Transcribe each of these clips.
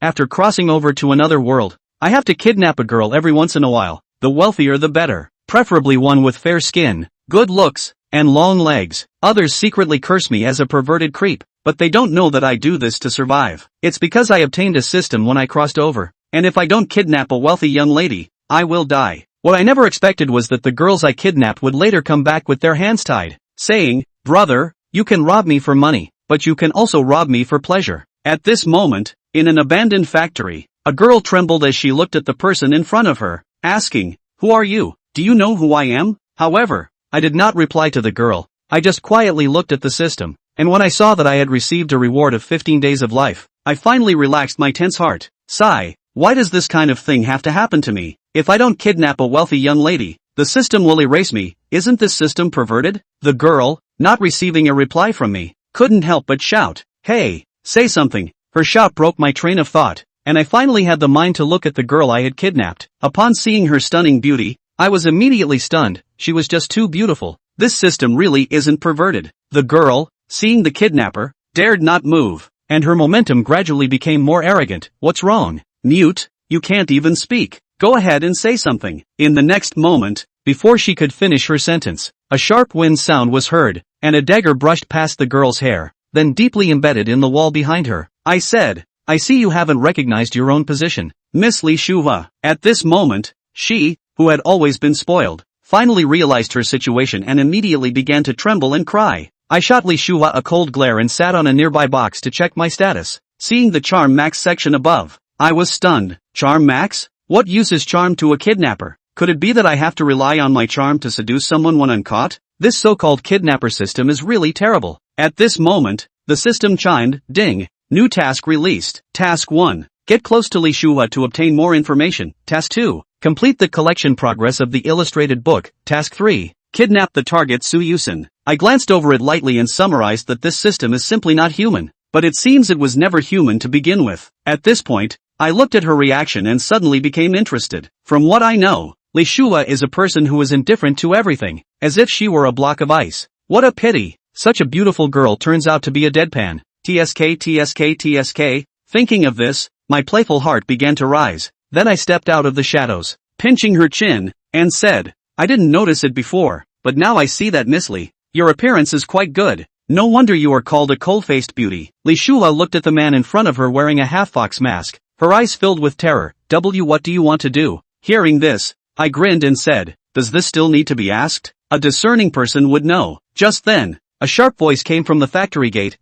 after crossing over to another world, I have to kidnap a girl every once in a while, the wealthier the better, preferably one with fair skin, good looks, and long legs. Others secretly curse me as a perverted creep, but they don't know that I do this to survive. It's because I obtained a system when I crossed over, and if I don't kidnap a wealthy young lady, I will die. What I never expected was that the girls I kidnapped would later come back with their hands tied, saying, "Brother, you can rob me for money, but you can also rob me for pleasure." At this moment, in an abandoned factory, a girl trembled as she looked at the person in front of her, asking, "Who are you? Do you know who I am?" However, I did not reply to the girl. I just quietly looked at the system, and when I saw that I had received a reward of 15 days of life, I finally relaxed my tense heart. Sigh, why does this kind of thing have to happen to me? If I don't kidnap a wealthy young lady, the system will erase me. Isn't this system perverted? The girl, not receiving a reply from me, couldn't help but shout, "Hey, say something." Her shout broke my train of thought, and I finally had the mind to look at the girl I had kidnapped. Upon seeing her stunning beauty, I was immediately stunned. She was just too beautiful. This system really isn't perverted. The girl, seeing the kidnapper, dared not move, and her momentum gradually became more arrogant. "What's wrong? Mute, you can't even speak. Go ahead and say something." In the next moment, before she could finish her sentence, a sharp wind sound was heard, and a dagger brushed past the girl's hair, then deeply embedded in the wall behind her. I said, "I see you haven't recognized your own position, Miss Li Shuhua." At this moment, she, who had always been spoiled, finally realized her situation and immediately began to tremble and cry. I shot Li Shuhua a cold glare and sat on a nearby box to check my status. Seeing the Charm Max section above, I was stunned. Charm Max? What use is charm to a kidnapper? Could it be that I have to rely on my charm to seduce someone when I'm caught? This so-called kidnapper system is really terrible. At this moment, the system chimed, "Ding, new task released. Task 1. Get close to Li Shuhua to obtain more information. Task 2. Complete the collection progress of the illustrated book. Task 3. Kidnap the target Yusen." I glanced over it lightly and summarized that this system is simply not human, but it seems it was never human to begin with. At this point, I looked at her reaction and suddenly became interested. From what I know, Li Shuhua is a person who is indifferent to everything, as if she were a block of ice. What a pity, such a beautiful girl turns out to be a deadpan. TSK. Thinking of this, my playful heart began to rise. Then I stepped out of the shadows, pinching her chin, and said, "I didn't notice it before, but now I see that Miss Li, your appearance is quite good. No wonder you are called a cold-faced beauty." Li Shuhua looked at the man in front of her wearing a half-fox mask, her eyes filled with terror. What do you want to do?" Hearing this, I grinned and said, "Does this still need to be asked? A discerning person would know." Just then, a sharp voice came from the factory gate.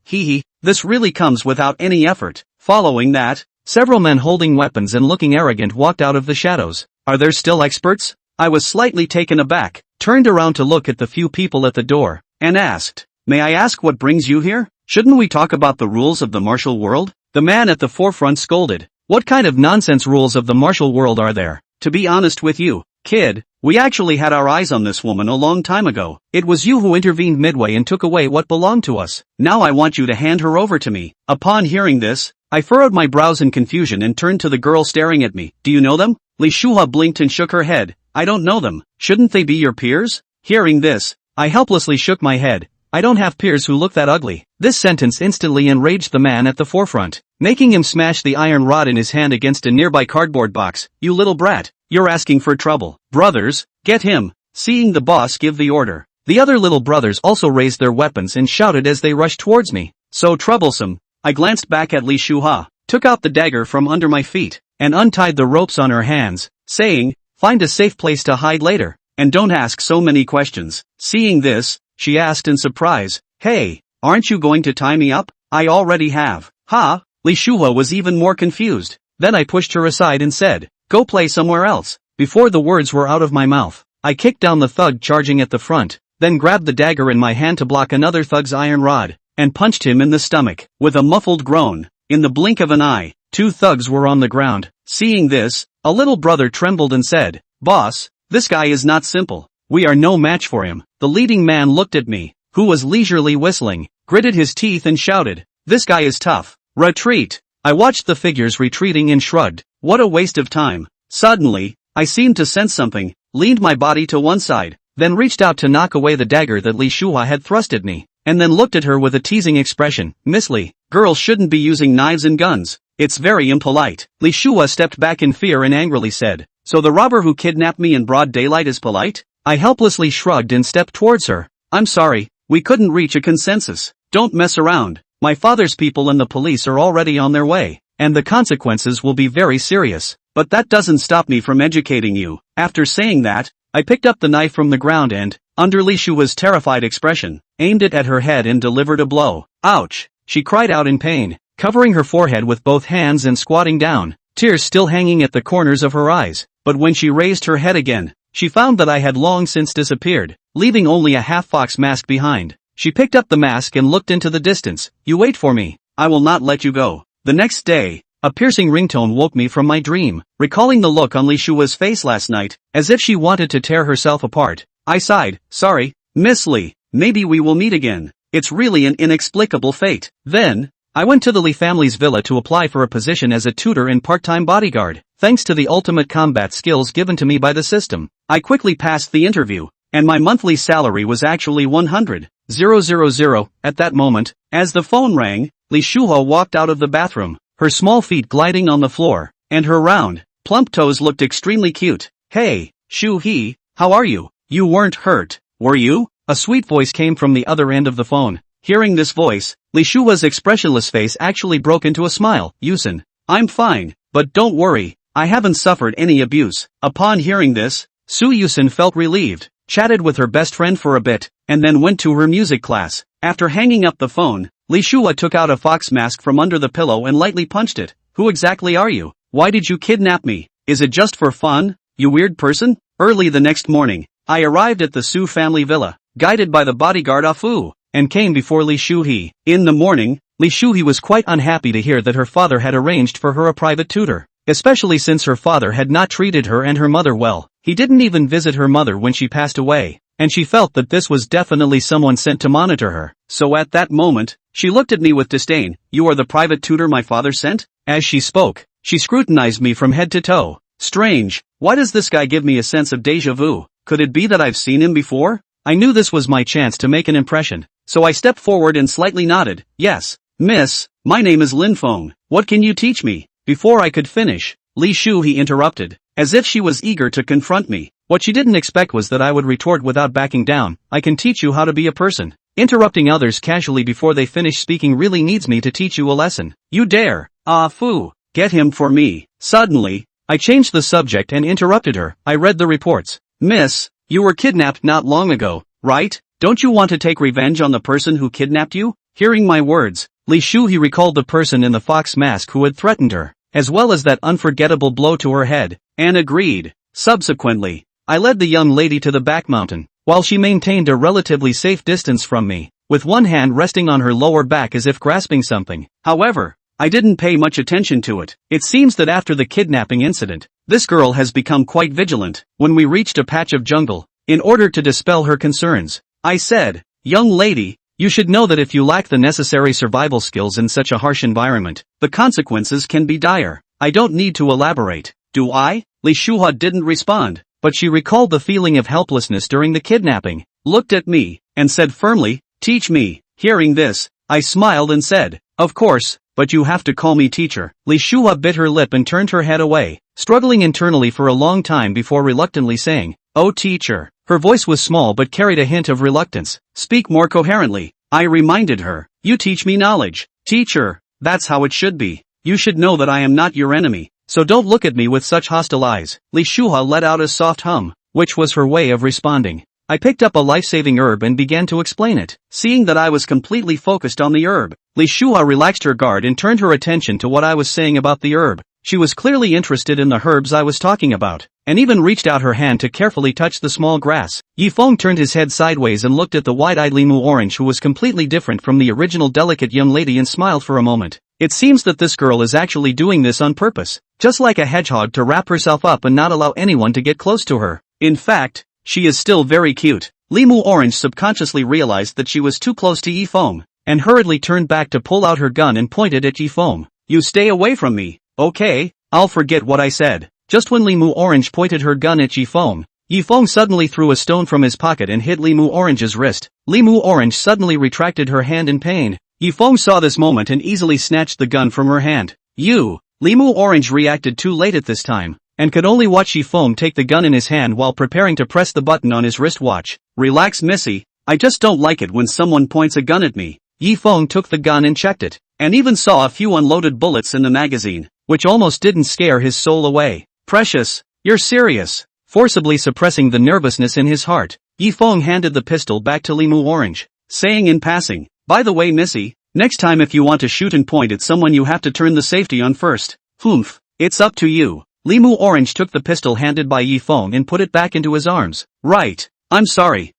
This really comes without any effort." Following that, several men holding weapons and looking arrogant walked out of the shadows. Are there still experts? I was slightly taken aback, turned around to look at the few people at the door, and asked, "May I ask what brings you here? Shouldn't we talk about the rules of the martial world?" The man at the forefront scolded, "What kind of nonsense rules of the martial world are there? To be honest with you, kid, we actually had our eyes on this woman a long time ago. It was you who intervened midway and took away what belonged to us. Now I want you to hand her over to me." Upon hearing this, I furrowed my brows in confusion and turned to the girl staring at me. "Do you know them?" Li Shuhua blinked and shook her head. "I don't know them. Shouldn't they be your peers?" Hearing this, I helplessly shook my head. "I don't have peers who look that ugly." This sentence instantly enraged the man at the forefront, making him smash the iron rod in his hand against a nearby cardboard box. "You little brat, you're asking for trouble. Brothers, get him." Seeing the boss give the order, the other little brothers also raised their weapons and shouted as they rushed towards me. "So troublesome." I glanced back at Li Shuhua, took out the dagger from under my feet, and untied the ropes on her hands, saying, "Find a safe place to hide later, and don't ask so many questions." Seeing this, she asked in surprise, "Hey, aren't you going to tie me up?" "I already have." "Ha?" Li Shuhua was even more confused. Then I pushed her aside and said, "Go play somewhere else." Before the words were out of my mouth, I kicked down the thug charging at the front, then grabbed the dagger in my hand to block another thug's iron rod, and punched him in the stomach. With a muffled groan, in the blink of an eye, 2 thugs were on the ground. Seeing this, a little brother trembled and said, "Boss, this guy is not simple. We are no match for him." The leading man looked at me, who was leisurely whistling, gritted his teeth and shouted, "This guy is tough. Retreat." I watched the figures retreating and shrugged. What a waste of time. Suddenly, I seemed to sense something, leaned my body to one side, then reached out to knock away the dagger that Li Shuhua had thrust at me, and then looked at her with a teasing expression. "Miss Li, girls shouldn't be using knives and guns. It's very impolite. Li Shua stepped back in fear and angrily said, "So the robber who kidnapped me in broad daylight is polite?" I helplessly shrugged and stepped towards her. "I'm sorry, we couldn't reach a consensus. Don't mess around. My father's people and the police are already on their way, and the consequences will be very serious. But that doesn't stop me from educating you." After saying that, I picked up the knife from the ground and, under Li Shua's terrified expression, aimed it at her head and delivered a blow. "Ouch!" she cried out in pain, covering her forehead with both hands and squatting down, tears still hanging at the corners of her eyes. But when she raised her head again, she found that I had long since disappeared, leaving only a half-fox mask behind. She picked up the mask and looked into the distance. "You wait for me. I will not let you go." The next day, a piercing ringtone woke me from my dream, recalling the look on Li Shua's face last night, as if she wanted to tear herself apart. I sighed. "Sorry, Miss Li, maybe we will meet again. It's really an inexplicable fate." Then, I went to the Li family's villa to apply for a position as a tutor and part-time bodyguard. Thanks to the ultimate combat skills given to me by the system, I quickly passed the interview, and my monthly salary was actually 100,000. At that moment, as the phone rang, Li Shua walked out of the bathroom, her small feet gliding on the floor, and her round, plump toes looked extremely cute. "Hey, Shu He, how are you? You weren't hurt, were you?" A sweet voice came from the other end of the phone. Hearing this voice, Li Shua's expressionless face actually broke into a smile. "Yusen, I'm fine, but don't worry, I haven't suffered any abuse." Upon hearing this, Yusen felt relieved, chatted with her best friend for a bit, and then went to her music class. After hanging up the phone, Li Shua took out a fox mask from under the pillow and lightly punched it. "Who exactly are you? Why did you kidnap me? Is it just for fun, you weird person?" Early the next morning, I arrived at the Su family villa, guided by the bodyguard Afu, and came before Li Shuhi. In the morning, Li Shuhi was quite unhappy to hear that her father had arranged for her a private tutor, especially since her father had not treated her and her mother well. He didn't even visit her mother when she passed away, and she felt that this was definitely someone sent to monitor her. So at that moment, she looked at me with disdain. "You are the private tutor my father sent?" As she spoke, she scrutinized me from head to toe. Strange, why does this guy give me a sense of déjà vu? Could it be that I've seen him before? I knew this was my chance to make an impression, so I stepped forward and slightly nodded. "Yes, miss, my name is Lin Feng. What can you teach me?" Before I could finish, Li Shuhi interrupted, as if she was eager to confront me. What she didn't expect was that I would retort without backing down. "I can teach you how to be a person." Interrupting others casually before they finish speaking really needs me to teach you a lesson. "You dare? Ah foo, get him for me." Suddenly, I changed the subject and interrupted her. "I read the reports. Miss, you were kidnapped not long ago, right? Don't you want to take revenge on the person who kidnapped you?" Hearing my words, Li Shuhi recalled the person in the fox mask who had threatened her, as well as that unforgettable blow to her head, and agreed. Subsequently, I led the young lady to the back mountain, while she maintained a relatively safe distance from me, with one hand resting on her lower back as if grasping something. However, I didn't pay much attention to it. It seems that after the kidnapping incident, this girl has become quite vigilant. When we reached a patch of jungle, in order to dispel her concerns, I said, "Young lady, you should know that if you lack the necessary survival skills in such a harsh environment, the consequences can be dire." I don't need to elaborate, do I? Li Shua didn't respond, but she recalled the feeling of helplessness during the kidnapping, looked at me, and said firmly, "Teach me." Hearing this, I smiled and said, "Of course, but you have to call me teacher." Li Shua bit her lip and turned her head away, struggling internally for a long time before reluctantly saying, "Oh teacher." Her voice was small but carried a hint of reluctance. "Speak more coherently," I reminded her. "You teach me knowledge. Teacher, that's how it should be. You should know that I am not your enemy, so don't look at me with such hostile eyes." Li Shua let out a soft hum, which was her way of responding. I picked up a life-saving herb and began to explain it. Seeing that I was completely focused on the herb, Li Shua relaxed her guard and turned her attention to what I was saying about the herb. She was clearly interested in the herbs I was talking about, and even reached out her hand to carefully touch the small grass. Yifeng turned his head sideways and looked at the wide-eyed Limu Orange, who was completely different from the original delicate young lady, and smiled for a moment. It seems that this girl is actually doing this on purpose, just like a hedgehog, to wrap herself up and not allow anyone to get close to her. In fact, she is still very cute. Limu Orange subconsciously realized that she was too close to Yifeng, and hurriedly turned back to pull out her gun and pointed at Yifeng. "You stay away from me, okay? I'll forget what I said." Just when Limu Orange pointed her gun at Yifeng, Yifeng suddenly threw a stone from his pocket and hit Limu Orange's wrist. Limu Orange suddenly retracted her hand in pain. Yifeng saw this moment and easily snatched the gun from her hand. You. Limu Orange reacted too late at this time, and could only watch Yifeng take the gun in his hand while preparing to press the button on his wristwatch. Relax, Missy. I just don't like it when someone points a gun at me. Yifeng took the gun and checked it, and even saw a few unloaded bullets in the magazine, which almost didn't scare his soul away. Precious, you're serious. Forcibly suppressing the nervousness in his heart, Yifeng handed the pistol back to Limu Orange, saying in passing, by the way, Missy, next time if you want to shoot and point at someone you have to turn the safety on first. Humph, it's up to you. Limu Orange took the pistol handed by Yifeng and put it back into his arms. Right, I'm sorry.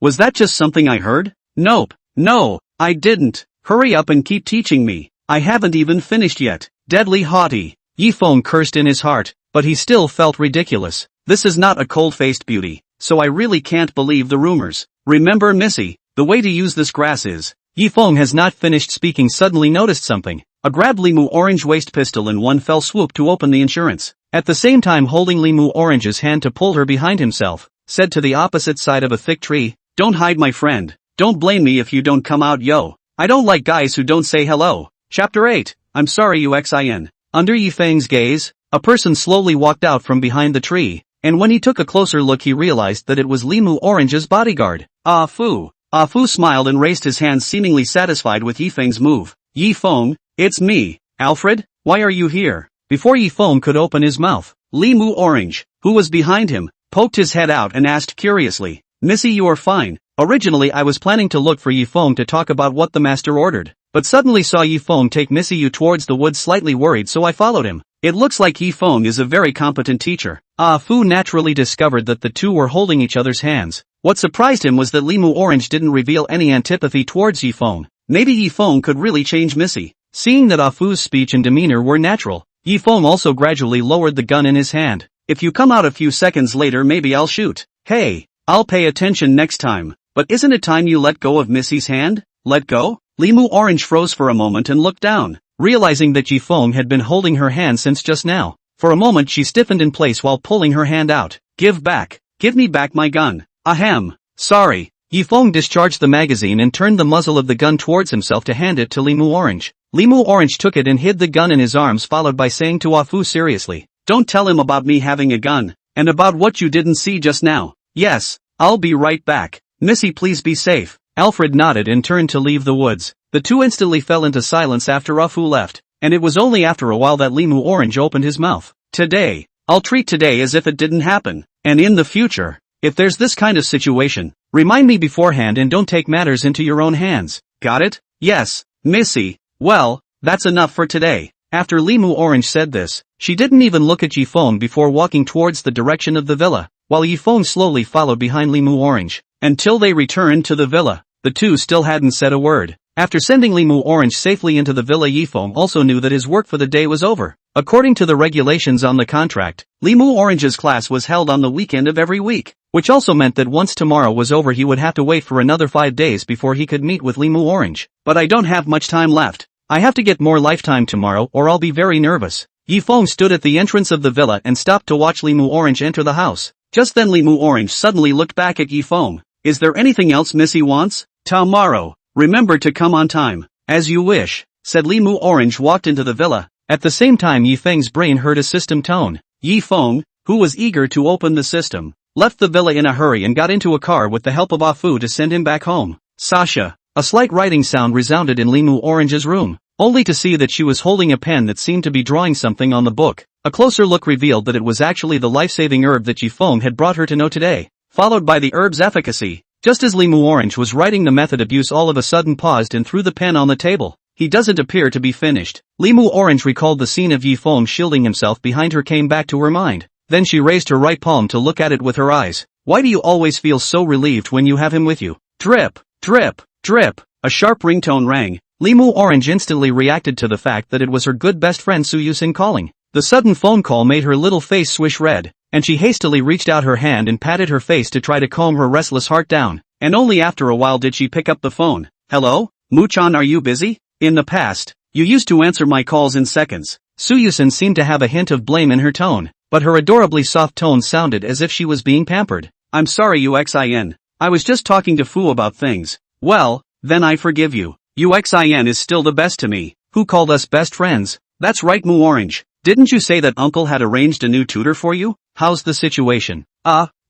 Was that just something I heard? Nope, no, I didn't. Hurry up and keep teaching me. I haven't even finished yet. Deadly haughty. Yifeng cursed in his heart, but he still felt ridiculous. This is not a cold-faced beauty, so I really can't believe the rumors. Remember, Missy, the way to use this grass is. Yifeng has not finished speaking, suddenly noticed something. A grabbed Limu Orange waist pistol in one fell swoop to open the insurance. At the same time holding Limu Orange's hand to pull her behind himself, said to the opposite side of a thick tree, don't hide, my friend. Don't blame me if you don't come out, yo. I don't like guys who don't say hello. Chapter 8. I'm sorry, Yuxin. Under Yifeng's gaze, a person slowly walked out from behind the tree, and when he took a closer look he realized that it was Limu Orange's bodyguard. Ah Fu. Ah Fu smiled and raised his hand, seemingly satisfied with Yifeng's move. Yifeng, it's me, Alfred, why are you here? Before Yifeng could open his mouth, Limu Orange, who was behind him, poked his head out and asked curiously, Missy, you are fine. Originally I was planning to look for Yifeng to talk about what the master ordered, but suddenly saw Yifeng take Missy Yu towards the woods, slightly worried, so I followed him. It looks like Yifeng is a very competent teacher. Ah Fu naturally discovered that the two were holding each other's hands. What surprised him was that Limu Orange didn't reveal any antipathy towards Yifeng. Maybe Yifeng could really change Missy. Seeing that Ah Fu's speech and demeanor were natural, Yifeng also gradually lowered the gun in his hand. If you come out a few seconds later, maybe I'll shoot. Hey, I'll pay attention next time. But isn't it time you let go of Missy's hand? Let go? Limu Orange froze for a moment and looked down, realizing that Yifeng had been holding her hand since just now. For a moment she stiffened in place while pulling her hand out. Give back. Give me back my gun. Ahem. Sorry. Yifeng discharged the magazine and turned the muzzle of the gun towards himself to hand it to Limu Orange. Limu Orange took it and hid the gun in his arms, followed by saying to Ah Fu seriously, don't tell him about me having a gun, and about what you didn't see just now. Yes, I'll be right back. Missy, please be safe. Alfred nodded and turned to leave the woods. The two instantly fell into silence after Ah Fu left, and it was only after a while that Limu Orange opened his mouth. Today, I'll treat today as if it didn't happen, and in the future, if there's this kind of situation, remind me beforehand and don't take matters into your own hands. Got it? Yes, Missy. Well, that's enough for today. After Limu Orange said this, she didn't even look at Yifeng before walking towards the direction of the villa, while Yifeng slowly followed behind Limu Orange. Until they returned to the villa, the two still hadn't said a word. After sending Limu Orange safely into the villa, Yifeng also knew that his work for the day was over. According to the regulations on the contract, Limu Orange's class was held on the weekend of every week, which also meant that once tomorrow was over he would have to wait for another 5 days before he could meet with Limu Orange. But I don't have much time left. I have to get more lifetime tomorrow or I'll be very nervous. Yifeng stood at the entrance of the villa and stopped to watch Limu Orange enter the house. Just then Limu Orange suddenly looked back at Yifeng. Is there anything else Missy wants? Tomorrow. Remember to come on time. As you wish, said Limu Orange, walked into the villa. At the same time Yifeng's brain heard a system tone. Yifeng, who was eager to open the system, left the villa in a hurry and got into a car with the help of Ah Fu to send him back home. Sasha. A slight writing sound resounded in Limu Orange's room, only to see that she was holding a pen that seemed to be drawing something on the book. A closer look revealed that it was actually the life-saving herb that Yifeng had brought her to know today, followed by the herb's efficacy. Just as Limu Orange was writing the method abuse, all of a sudden paused and threw the pen on the table. He doesn't appear to be finished. Limu Orange recalled the scene of Yifeng shielding himself behind her came back to her mind. Then she raised her right palm to look at it with her eyes. Why do you always feel so relieved when you have him with you? Drip, drip, drip. A sharp ringtone rang. Limu Orange instantly reacted to the fact that it was her good best friend Yusen calling. The sudden phone call made her little face swish red, and she hastily reached out her hand and patted her face to try to calm her restless heart down, and only after a while did she pick up the phone. Hello? Muchan, are you busy? In the past, you used to answer my calls in seconds. Yusen seemed to have a hint of blame in her tone, but her adorably soft tone sounded as if she was being pampered. I'm sorry Yuxin. I was just talking to Fu about things. Well, then I forgive you. Yuxin is still the best to me. Who called us best friends? That's right, Moo Orange. Didn't you say that uncle had arranged a new tutor for you? How's the situation?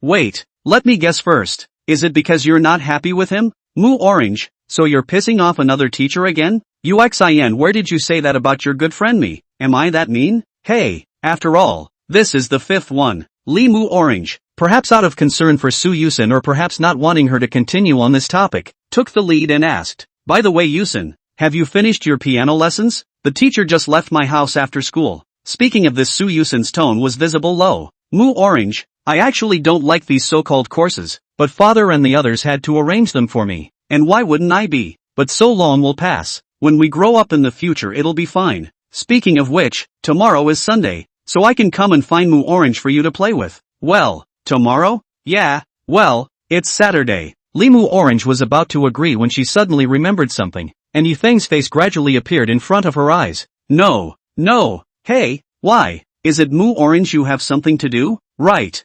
Wait. Let me guess first. Is it because you're not happy with him? Moo Orange, so you're pissing off another teacher again? Yuxin, where did you say that about your good friend me? Am I that mean? Hey, after all, this is the fifth one. Moo Orange, perhaps out of concern for Yusen or perhaps not wanting her to continue on this topic, took the lead and asked, by the way Yusen, have you finished your piano lessons? The teacher just left my house after school. Speaking of this, Yusen's tone was visible low. Moo Orange, I actually don't like these so-called courses, but father and the others had to arrange them for me, and why wouldn't I be? But so long will pass. When we grow up in the future it'll be fine. Speaking of which, tomorrow is Sunday, so I can come and find Moo Orange for you to play with. Well, tomorrow? Yeah, well, it's Saturday. Moo Orange was about to agree when she suddenly remembered something, and Yifeng's face gradually appeared in front of her eyes. No, hey, why? Is it Moo Orange you have something to do? Right,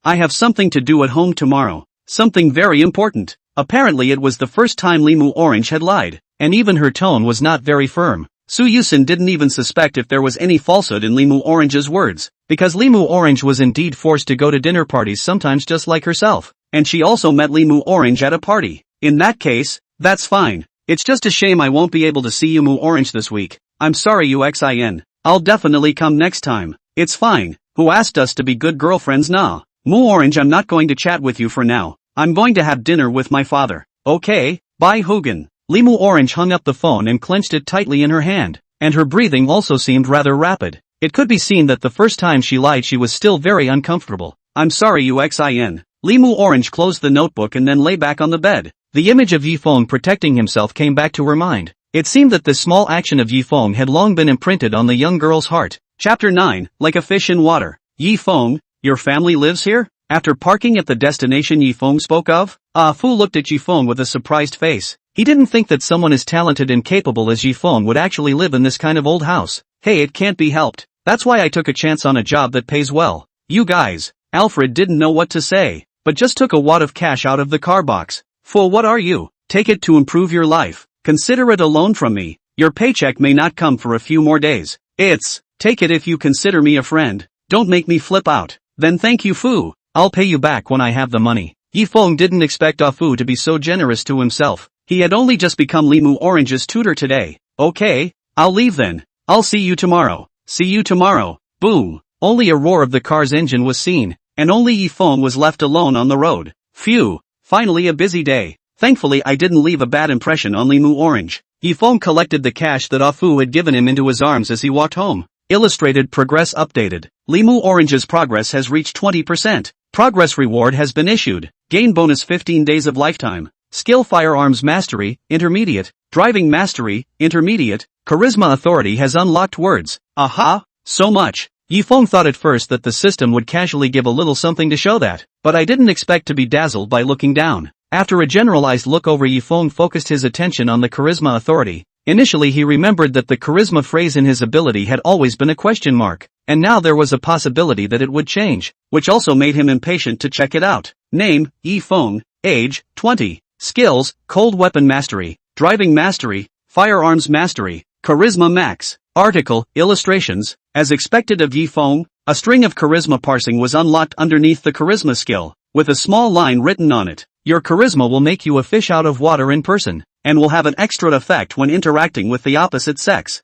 I have something to do at home tomorrow. Something very important. Apparently it was the first time Moo Orange had lied, and even her tone was not very firm. Yusen didn't even suspect if there was any falsehood in Moo Orange's words, because Moo Orange was indeed forced to go to dinner parties sometimes just like herself, and she also met Moo Orange at a party. In that case, that's fine. It's just a shame I won't be able to see you Moo Orange this week. I'm sorry Yuxin. I'll definitely come next time. It's fine. Who asked us to be good girlfriends nah? Moo Orange, I'm not going to chat with you for now. I'm going to have dinner with my father. Okay, bye Hugin. Moo Orange hung up the phone and clenched it tightly in her hand, and her breathing also seemed rather rapid. It could be seen that the first time she lied she was still very uncomfortable. I'm sorry Yuxin. Moo Orange closed the notebook and then lay back on the bed. The image of Yifeng protecting himself came back to her mind. It seemed that this small action of Yifeng had long been imprinted on the young girl's heart. Chapter 9, Like a Fish in Water. Yifeng, your family lives here? After parking at the destination Yifeng spoke of, Fu looked at Yifeng with a surprised face. He didn't think that someone as talented and capable as Yifeng would actually live in this kind of old house. Hey, it can't be helped. That's why I took a chance on a job that pays well. You guys. Alfred didn't know what to say, but just took a wad of cash out of the car box. Fu, what are you? Take it to improve your life. Consider it a loan from me. Your paycheck may not come for a few more days. Take it if you consider me a friend. Don't make me flip out. Then thank you Fu. I'll pay you back when I have the money. Yifeng didn't expect Fu to be so generous to himself. He had only just become Moo Orange's tutor today. Okay, I'll leave then. I'll see you tomorrow. See you tomorrow. Boom. Only a roar of the car's engine was seen, and only Yifeng was left alone on the road. Phew. Finally a busy day. Thankfully I didn't leave a bad impression on Moo Orange. Yifeng collected the cash that Fu had given him into his arms as he walked home. Illustrated progress updated. Moo Orange's progress has reached 20%. Progress reward has been issued. Gain bonus 15 days of lifetime. Skill firearms mastery, intermediate. Driving mastery, intermediate. Charisma authority has unlocked words. Aha, so much. Yifeng thought at first that the system would casually give a little something to show that, but I didn't expect to be dazzled by looking down. After a generalized look over, Yifeng focused his attention on the charisma authority. Initially he remembered that the charisma phrase in his ability had always been a question mark, and now there was a possibility that it would change, which also made him impatient to check it out. Name, Yifeng. Age, 20. Skills, cold weapon mastery, driving mastery, firearms mastery, charisma max. Article, illustrations. As expected of Yifeng, a string of charisma parsing was unlocked underneath the charisma skill, with a small line written on it. Your charisma will make you a fish out of water in person, and will have an extra effect when interacting with the opposite sex.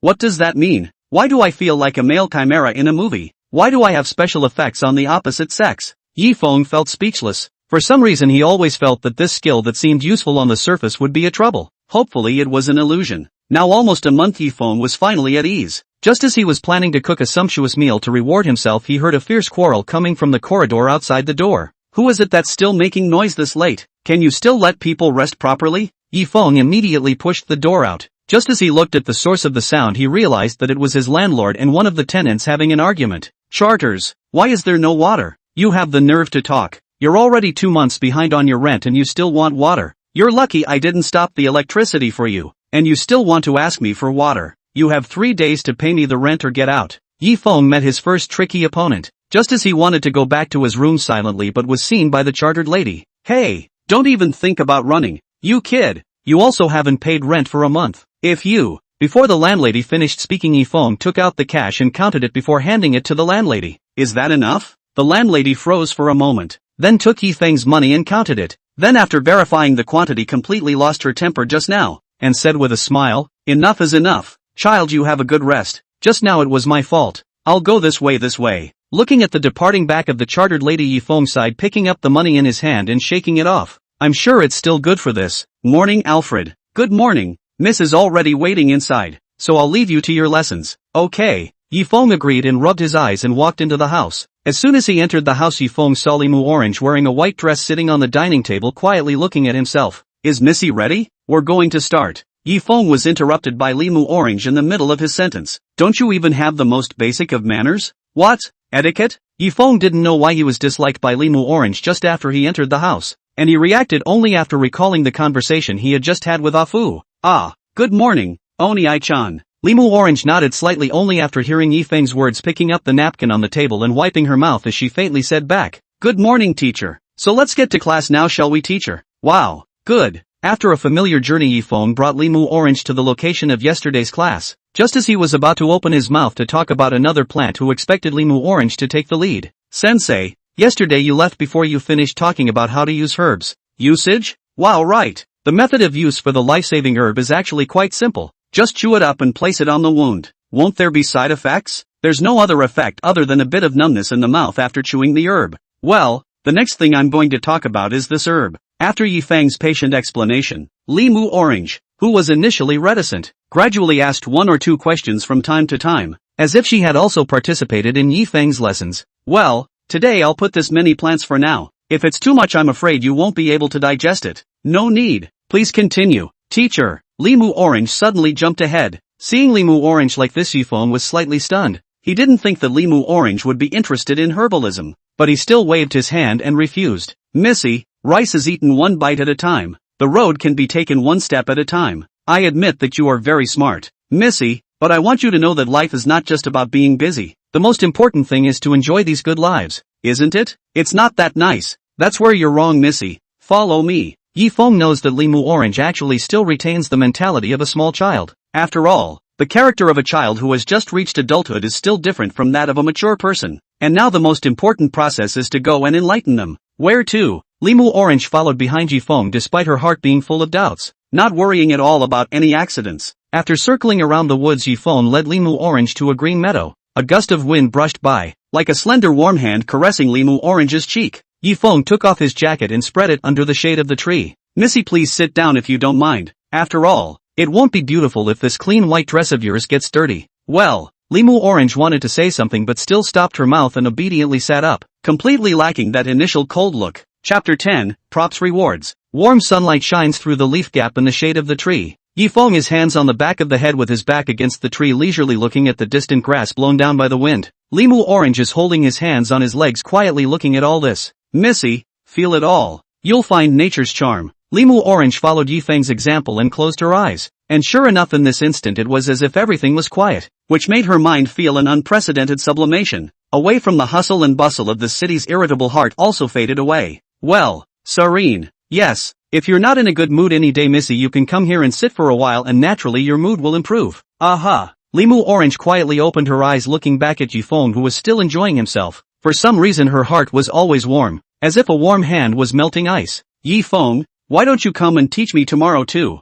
What does that mean? Why do I feel like a male chimera in a movie? Why do I have special effects on the opposite sex? Yifeng felt speechless. For some reason he always felt that this skill that seemed useful on the surface would be a trouble. Hopefully it was an illusion. Now almost a month Yifeng was finally at ease. Just as he was planning to cook a sumptuous meal to reward himself, he heard a fierce quarrel coming from the corridor outside the door. Who is it that's still making noise this late? Can you still let people rest properly? Yifeng immediately pushed the door out. Just as he looked at the source of the sound he realized that it was his landlord and one of the tenants having an argument. Charters, why is there no water? You have the nerve to talk. You're already 2 months behind on your rent and you still want water. You're lucky I didn't stop the electricity for you, and you still want to ask me for water. You have 3 days to pay me the rent or get out. Yifeng met his first tricky opponent, just as he wanted to go back to his room silently but was seen by the chartered lady. Hey, don't even think about running. You kid, you also haven't paid rent for a month. If you Before the landlady finished speaking, Yifeng took out the cash and counted it before handing it to the landlady. Is that enough? The landlady froze for a moment, then took Yifeng's money and counted it. Then after verifying the quantity completely lost her temper just now, and said with a smile, enough is enough. Child, you have a good rest. Just now it was my fault. I'll go this way. Looking at the departing back of the chartered lady, Yifeng sighed, picking up the money in his hand and shaking it off. I'm sure it's still good for this. Morning, Alfred. Good morning. Miss is already waiting inside, so I'll leave you to your lessons. Okay. Yifeng agreed and rubbed his eyes and walked into the house. As soon as he entered the house, Yifeng saw Limu Orange wearing a white dress sitting on the dining table quietly looking at himself. Is Missy ready? We're going to start. Yifeng was interrupted by Limu Orange in the middle of his sentence. Don't you even have the most basic of manners? What? Etiquette? Yifeng didn't know why he was disliked by Limu Orange just after he entered the house, and he reacted only after recalling the conversation he had just had with Afu. Ah, good morning, Oni-chan. Limu Orange nodded slightly only after hearing Yifeng's words, picking up the napkin on the table and wiping her mouth as she faintly said back, good morning, teacher. So let's get to class now, shall we, teacher? Wow, good. After a familiar journey, Yifeng brought Limu Orange to the location of yesterday's class. Just as he was about to open his mouth to talk about another plant, who expected Limu Orange to take the lead. Sensei, yesterday you left before you finished talking about how to use herbs. Usage? Wow, right. The method of use for the life-saving herb is actually quite simple. Just chew it up and place it on the wound. Won't there be side effects? There's no other effect other than a bit of numbness in the mouth after chewing the herb. Well, the next thing I'm going to talk about is this herb. After Yifeng's patient explanation, Limu Orange, who was initially reticent, gradually asked one or two questions from time to time, as if she had also participated in Yifeng's lessons. Well, today I'll put this many plants for now. If it's too much, I'm afraid you won't be able to digest it. No need. Please continue. Teacher. Limu Orange suddenly jumped ahead. Seeing Limu Orange like this, Yifeng was slightly stunned. He didn't think that Limu Orange would be interested in herbalism, but he still waved his hand and refused. Missy, rice is eaten one bite at a time. The road can be taken one step at a time. I admit that you are very smart, Missy, but I want you to know that life is not just about being busy. The most important thing is to enjoy these good lives, isn't it? It's not that nice. That's where you're wrong, Missy. Follow me. Yifeng knows that Limu Orange actually still retains the mentality of a small child. After all, the character of a child who has just reached adulthood is still different from that of a mature person. And now the most important process is to go and enlighten them. Where to? Limu Orange followed behind Yifeng despite her heart being full of doubts, not worrying at all about any accidents. After circling around the woods, Yifeng led Limu Orange to a green meadow. A gust of wind brushed by, like a slender warm hand caressing Limu Orange's cheek. Yifeng took off his jacket and spread it under the shade of the tree. Missy, please sit down if you don't mind. After all, it won't be beautiful if this clean white dress of yours gets dirty. Well, Limu Orange wanted to say something but still stopped her mouth and obediently sat up, completely lacking that initial cold look. Chapter 10, Props Rewards. Warm sunlight shines through the leaf gap in the shade of the tree. Yifeng, his hands on the back of the head with his back against the tree, leisurely looking at the distant grass blown down by the wind. Limu Orange is holding his hands on his legs, quietly looking at all this. Missy, feel it all. You'll find nature's charm. Limu Orange followed Yifeng's example and closed her eyes. And sure enough, in this instant it was as if everything was quiet, which made her mind feel an unprecedented sublimation. Away from the hustle and bustle of the city's irritable heart also faded away. Well, serene. Yes, if you're not in a good mood any day, Missy, you can come here and sit for a while and naturally your mood will improve. Aha. Limu Orange quietly opened her eyes, looking back at Yifeng, who was still enjoying himself. For some reason her heart was always warm, as if a warm hand was melting ice. Yifeng, why don't you come and teach me tomorrow too?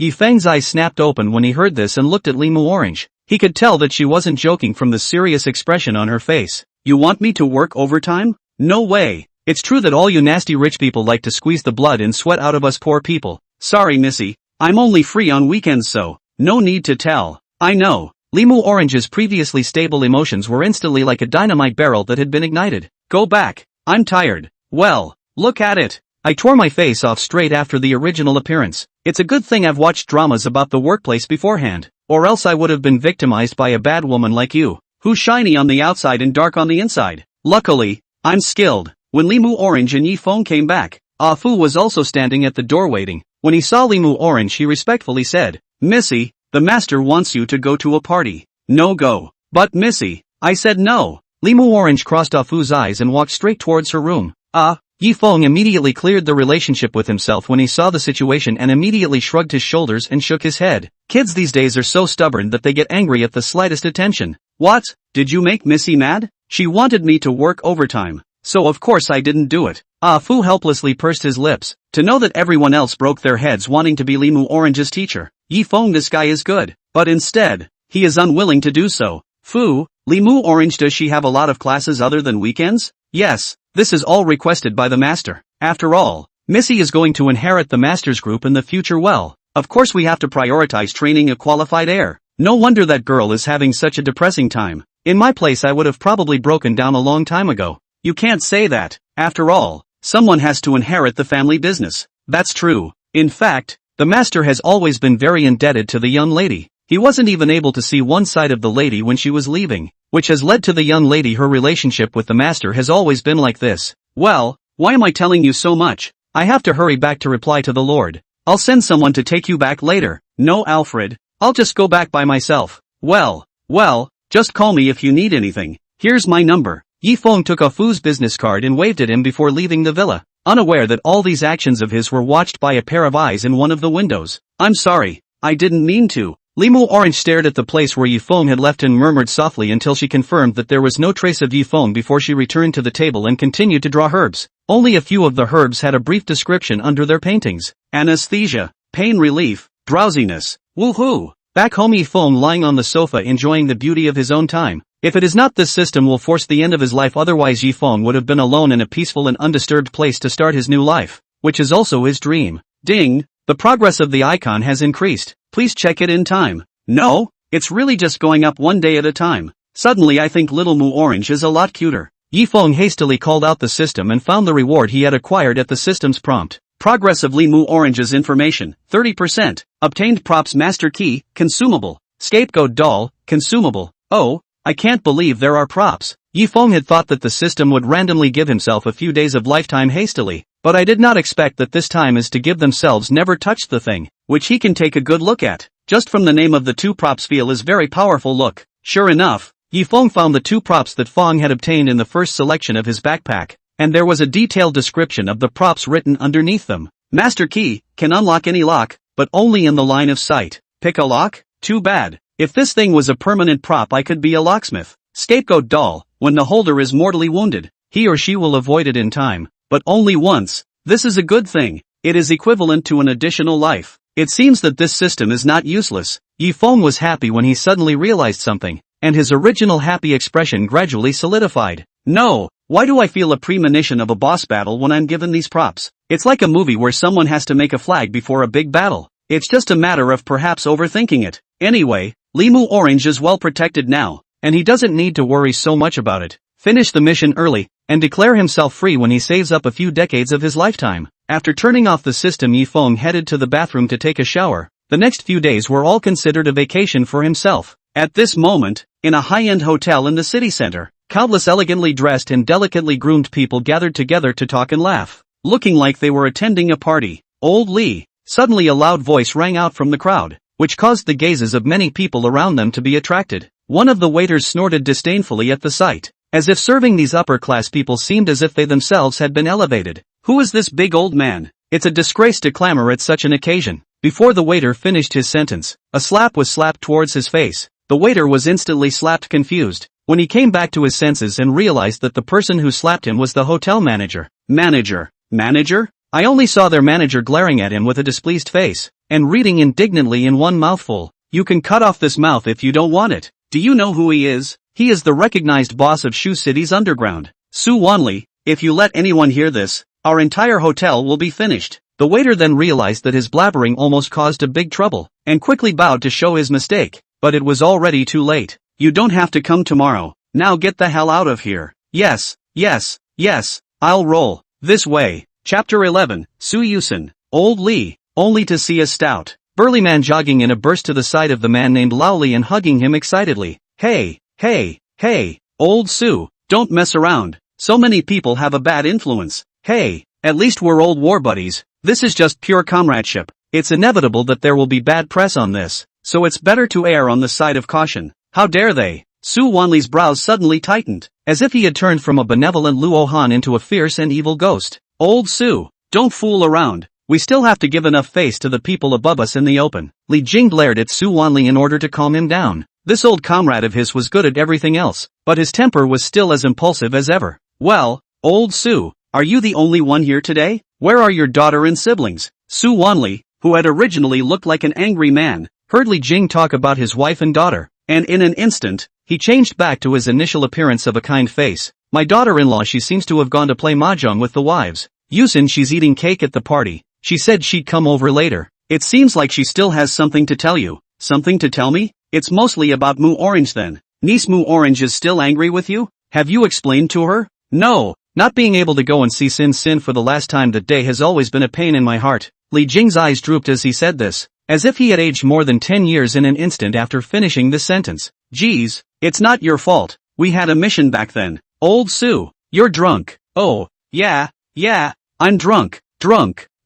Yifeng's eyes snapped open when he heard this and looked at Limu Orange. He could tell that she wasn't joking from the serious expression on her face. You want me to work overtime? No way. It's true that all you nasty rich people like to squeeze the blood and sweat out of us poor people. Sorry, Missy. I'm only free on weekends, so no need to tell. I know. Limu Orange's previously stable emotions were instantly like a dynamite barrel that had been ignited. Go back. I'm tired. Well, look at it. I tore my face off straight after the original appearance. It's a good thing I've watched dramas about the workplace beforehand, or else I would have been victimized by a bad woman like you, who's shiny on the outside and dark on the inside. Luckily, I'm skilled. When Limu Orange and Yifeng came back, Afu was also standing at the door waiting. When he saw Limu Orange, he respectfully said, Missy, the master wants you to go to a party. No go. But Missy, I said no. Limu Orange crossed Afu's eyes and walked straight towards her room. Yifeng immediately cleared the relationship with himself when he saw the situation and immediately shrugged his shoulders and shook his head. Kids these days are so stubborn that they get angry at the slightest attention. What? Did you make Missy mad? She wanted me to work overtime. So of course I didn't do it. Ah Fu helplessly pursed his lips, to know that everyone else broke their heads wanting to be Limu Orange's teacher. Yifeng, this guy is good. But instead, he is unwilling to do so. Fu, Limu Orange, does she have a lot of classes other than weekends? Yes, this is all requested by the master. After all, Missy is going to inherit the master's group in the future. Well, of course we have to prioritize training a qualified heir. No wonder that girl is having such a depressing time. In my place I would have probably broken down a long time ago. You can't say that. After all, someone has to inherit the family business. That's true. In fact, the master has always been very indebted to the young lady. He wasn't even able to see one side of the lady when she was leaving, which has led to the young lady. Her relationship with the master has always been like this. Well, why am I telling you so much? I have to hurry back to reply to the Lord. I'll send someone to take you back later. No, Alfred, I'll just go back by myself. Well, just call me if you need anything. Here's my number. Yifeng took Fu's business card and waved at him before leaving the villa, unaware that all these actions of his were watched by a pair of eyes in one of the windows. I'm sorry, I didn't mean to. Limu Orange stared at the place where Yifeng had left and murmured softly until she confirmed that there was no trace of Yifeng before she returned to the table and continued to draw herbs. Only a few of the herbs had a brief description under their paintings. Anesthesia, pain relief, drowsiness. Woohoo! Back home, Yifeng lying on the sofa enjoying the beauty of his own time. If it is not, this system will force the end of his life. Otherwise Yifeng would have been alone in a peaceful and undisturbed place to start his new life, which is also his dream. Ding! The progress of the icon has increased. Please check it in time. No, it's really just going up one day at a time. Suddenly I think little Mu Orange is a lot cuter. Yifeng hastily called out the system and found the reward he had acquired at the system's prompt. Progress of Limu Orange's information, 30%. Obtained props master key, consumable. Scapegoat doll, consumable. Oh, I can't believe there are props. Yifeng had thought that the system would randomly give himself a few days of lifetime hastily, but I did not expect that this time is to give themselves never touched the thing, which he can take a good look at. Just from the name of the two props, feel is very powerful. Look. Sure enough, Yifeng found the two props that Feng had obtained in the first selection of his backpack, and there was a detailed description of the props written underneath them. Master key, can unlock any lock, but only in the line of sight. Pick a lock? Too bad. If this thing was a permanent prop I could be a locksmith. Scapegoat doll, when the holder is mortally wounded, he or she will avoid it in time, but only once. This is a good thing. It is equivalent to an additional life. It seems that this system is not useless. Yifeng was happy when he suddenly realized something, and his original happy expression gradually solidified. No, why do I feel a premonition of a boss battle when I'm given these props? It's like a movie where someone has to make a flag before a big battle. It's just a matter of perhaps overthinking it. Anyway, Limu Orange is well protected now, and he doesn't need to worry so much about it. Finish the mission early, and declare himself free when he saves up a few decades of his lifetime. After turning off the system, Yifeng headed to the bathroom to take a shower. The next few days were all considered a vacation for himself. At this moment, in a high-end hotel in the city center, countless elegantly dressed and delicately groomed people gathered together to talk and laugh, looking like they were attending a party. Old Lee. Suddenly a loud voice rang out from the crowd, which caused the gazes of many people around them to be attracted. One of the waiters snorted disdainfully at the sight, as if serving these upper-class people seemed as if they themselves had been elevated. Who is this big old man? It's a disgrace to clamor at such an occasion. Before the waiter finished his sentence, a slap was slapped towards his face. The waiter was instantly slapped, confused, when he came back to his senses and realized that the person who slapped him was the hotel manager. Manager? I only saw their manager glaring at him with a displeased face, and reading indignantly in one mouthful. You can cut off this mouth if you don't want it. Do you know who he is? He is the recognized boss of Shu City's underground. Suani, if you let anyone hear this, our entire hotel will be finished. The waiter then realized that his blabbering almost caused a big trouble, and quickly bowed to show his mistake, but it was already too late. You don't have to come tomorrow. Now get the hell out of here. Yes, I'll roll. This way. Chapter 11, Su Yusen. Old Lee, only to see a stout, burly man jogging in a burst to the side of the man named Lao Li and hugging him excitedly. Hey, old Su, don't mess around. So many people have a bad influence. Hey, at least we're old war buddies. This is just pure comradeship. It's inevitable that there will be bad press on this, so it's better to err on the side of caution. How dare they? Su Wanli's brows suddenly tightened, as if he had turned from a benevolent Luo Han into a fierce and evil ghost. Old Sue, don't fool around. We still have to give enough face to the people above us in the open. Li Jing glared at Suani in order to calm him down. This old comrade of his was good at everything else, but his temper was still as impulsive as ever. Well, Old Sue, are you the only one here today? Where are your daughter and siblings? Suani, who had originally looked like an angry man, heard Li Jing talk about his wife and daughter, and in an instant, he changed back to his initial appearance of a kind face. My daughter-in-law, she seems to have gone to play mahjong with the wives. Yusen, she's eating cake at the party. She said she'd come over later. It seems like she still has something to tell you. Something to tell me? It's mostly about Mu Orange then. Niece Mu Orange is still angry with you? Have you explained to her? No, not being able to go and see Sin for the last time that day has always been a pain in my heart. Li Jing's eyes drooped as he said this, as if he had aged more than 10 years in an instant after finishing this sentence. Geez, it's not your fault. We had a mission back then. Old Sue, you're drunk. Oh, yeah, I'm drunk.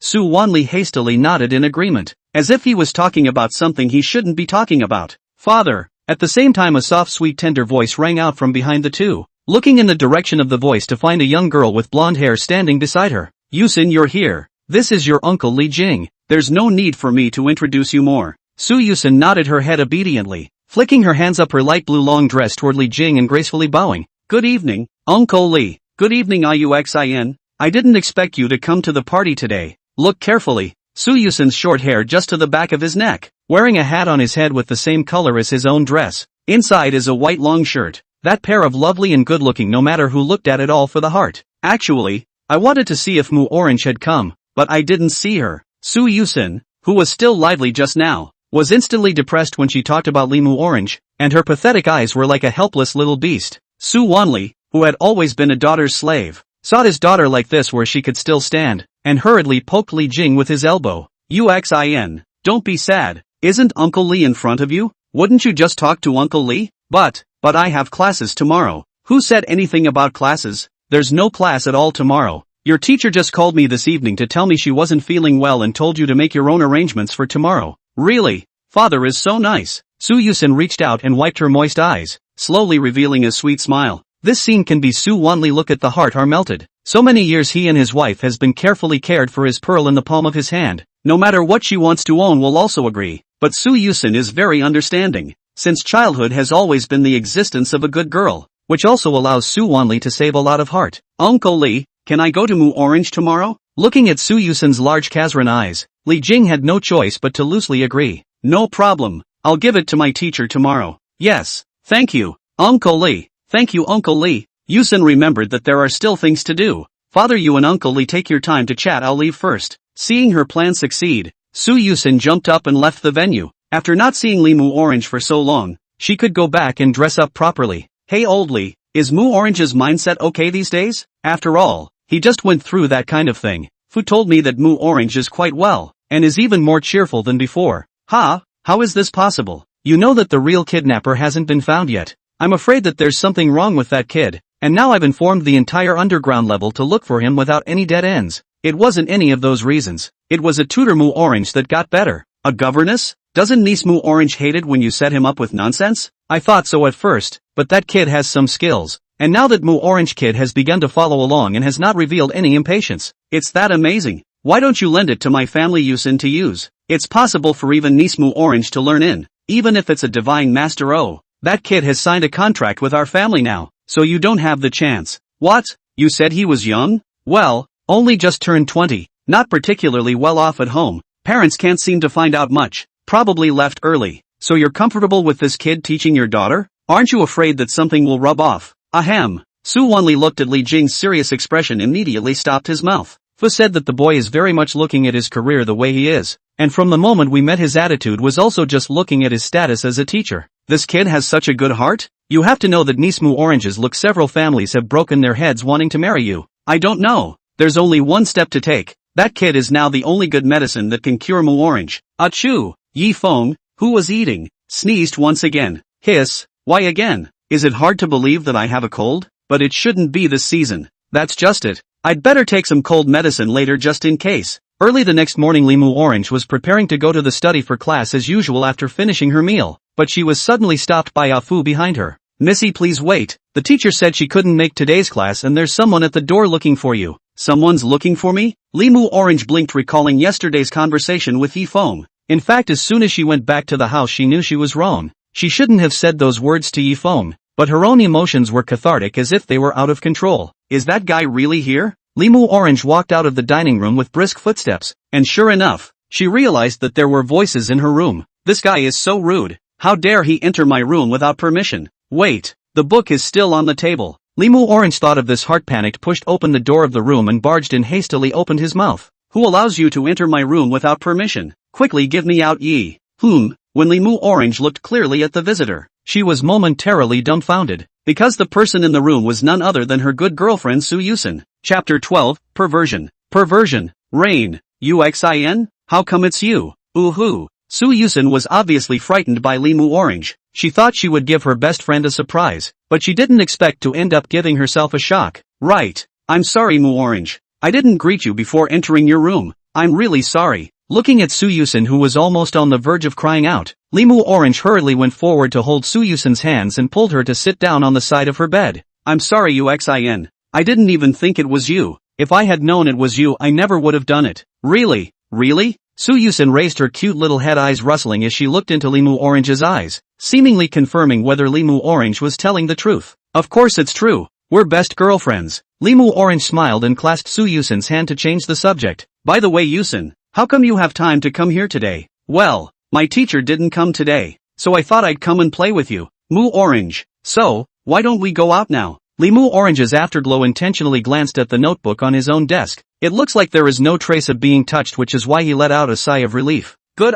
Suani hastily nodded in agreement, as if he was talking about something he shouldn't be talking about. Father, at the same time a soft sweet tender voice rang out from behind the two, looking in the direction of the voice to find a young girl with blonde hair standing beside her. Yusen, you're here. This is your uncle Li Jing. There's no need for me to introduce you more. Su Yusen nodded her head obediently, flicking her hands up her light blue long dress toward Li Jing and gracefully bowing. Good evening, Uncle Li. Good evening Yuxin. I didn't expect you to come to the party today. Look carefully. Su Yusen's short hair just to the back of his neck, wearing a hat on his head with the same color as his own dress. Inside is a white long shirt. That pair of lovely and good-looking no matter who looked at it all for the heart. Actually, I wanted to see if Mu Orange had come, but I didn't see her. Su Yusen, who was still lively just now, was instantly depressed when she talked about Li Mu Orange, and her pathetic eyes were like a helpless little beast. Suani, who had always been a daughter's slave, saw his daughter like this where she could still stand, and hurriedly poked Li Jing with his elbow. Yuxin, don't be sad. Isn't Uncle Li in front of you? Wouldn't you just talk to Uncle Li? But I have classes tomorrow. Who said anything about classes? There's no class at all tomorrow. Your teacher just called me this evening to tell me she wasn't feeling well and told you to make your own arrangements for tomorrow. Really? Father is so nice. Su Yusen reached out and wiped her moist eyes, slowly revealing a sweet smile. This scene can be Suani. Look at the heart are melted. So many years he and his wife has been carefully cared for his pearl in the palm of his hand. No matter what she wants to own will also agree. But Su Yusen is very understanding. Since childhood has always been the existence of a good girl, which also allows Suani to save a lot of heart. Uncle Li, can I go to Mu Orange tomorrow? Looking at Su Yusen's large Kazran eyes, Li Jing had no choice but to loosely agree. No problem. I'll give it to my teacher tomorrow. Yes, thank you, Uncle Li. Thank you Uncle Li. Yusen remembered that there are still things to do. Father, you and Uncle Li take your time to chat, I'll leave first. Seeing her plan succeed, Su Yusen jumped up and left the venue. After not seeing Li Mu Orange for so long, she could go back and dress up properly. Hey old Li, is Mu Orange's mindset okay these days? After all, he just went through that kind of thing. Fu told me that Mu Orange is quite well, and is even more cheerful than before. Ha, how is this possible? You know that the real kidnapper hasn't been found yet. I'm afraid that there's something wrong with that kid, and now I've informed the entire underground level to look for him without any dead ends. It wasn't any of those reasons. It was a tutor Mu Orange that got better. A governess? Doesn't niece Mu Orange hate it when you set him up with nonsense? I thought so at first, but that kid has some skills. And now that Mu Orange kid has begun to follow along and has not revealed any impatience. It's that amazing. Why don't you lend it to my family Yusen to use? It's possible for even niece Mu Orange to learn in, even if it's a divine master. Oh, that kid has signed a contract with our family now, so you don't have the chance. What? You said he was young? Well, only just turned 20, not particularly well off at home. Parents can't seem to find out much, probably left early. So you're comfortable with this kid teaching your daughter? Aren't you afraid that something will rub off? Ahem. Suani looked at Li Jing's serious expression and immediately stopped his mouth. Fu said that the boy is very much looking at his career the way he is, and from the moment we met his attitude was also just looking at his status as a teacher. This kid has such a good heart? You have to know that niece Mu Orange's look several families have broken their heads wanting to marry you. I don't know. There's only one step to take. That kid is now the only good medicine that can cure Mu Orange. Achoo! Yi Feng, who was eating, sneezed once again. Hiss, why again? Is it hard to believe that I have a cold? But it shouldn't be this season. That's just it. I'd better take some cold medicine later just in case. Early the next morning Li Mu Orange was preparing to go to the study for class as usual after finishing her meal, but she was suddenly stopped by Afu behind her. Missy, please wait. The teacher said she couldn't make today's class and there's someone at the door looking for you. Someone's looking for me? Limu Orange blinked, recalling yesterday's conversation with Yifeng. In fact, as soon as she went back to the house she knew she was wrong. She shouldn't have said those words to Yifeng, but her own emotions were cathartic as if they were out of control. Is that guy really here? Limu Orange walked out of the dining room with brisk footsteps, and sure enough, she realized that there were voices in her room. This guy is so rude. How dare he enter my room without permission? Wait, the book is still on the table. Limu Orange thought of this, heart panicked, pushed open the door of the room and barged in, hastily opened his mouth. Who allows you to enter my room without permission? Quickly give me out ye. When Limu Orange looked clearly at the visitor, she was momentarily dumbfounded, because the person in the room was none other than her good girlfriend Su Yusen. Chapter 12, Perversion. Perversion. Rain. Yuxin? How come it's you? Ooh-hoo. Su Yusen was obviously frightened by Limu Orange. She thought she would give her best friend a surprise, but she didn't expect to end up giving herself a shock. Right. I'm sorry, Mu Orange. I didn't greet you before entering your room. I'm really sorry. Looking at Su Yusen, who was almost on the verge of crying out, Limu Orange hurriedly went forward to hold Su Yusen's hands and pulled her to sit down on the side of her bed. I'm sorry, Yuxin. I didn't even think it was you. If I had known it was you, I never would have done it. Really? Really? Su Yusen raised her cute little head, eyes rustling as she looked into Limu Orange's eyes, seemingly confirming whether Limu Orange was telling the truth. Of course it's true. We're best girlfriends. Limu Orange smiled and clasped Su Yusen's hand to change the subject. By the way, Yusen, how come you have time to come here today? Well, my teacher didn't come today, so I thought I'd come and play with you. Mu Orange. So, why don't we go out now? Limu Orange's afterglow intentionally glanced at the notebook on his own desk. It looks like there is no trace of being touched, which is why he let out a sigh of relief. Good,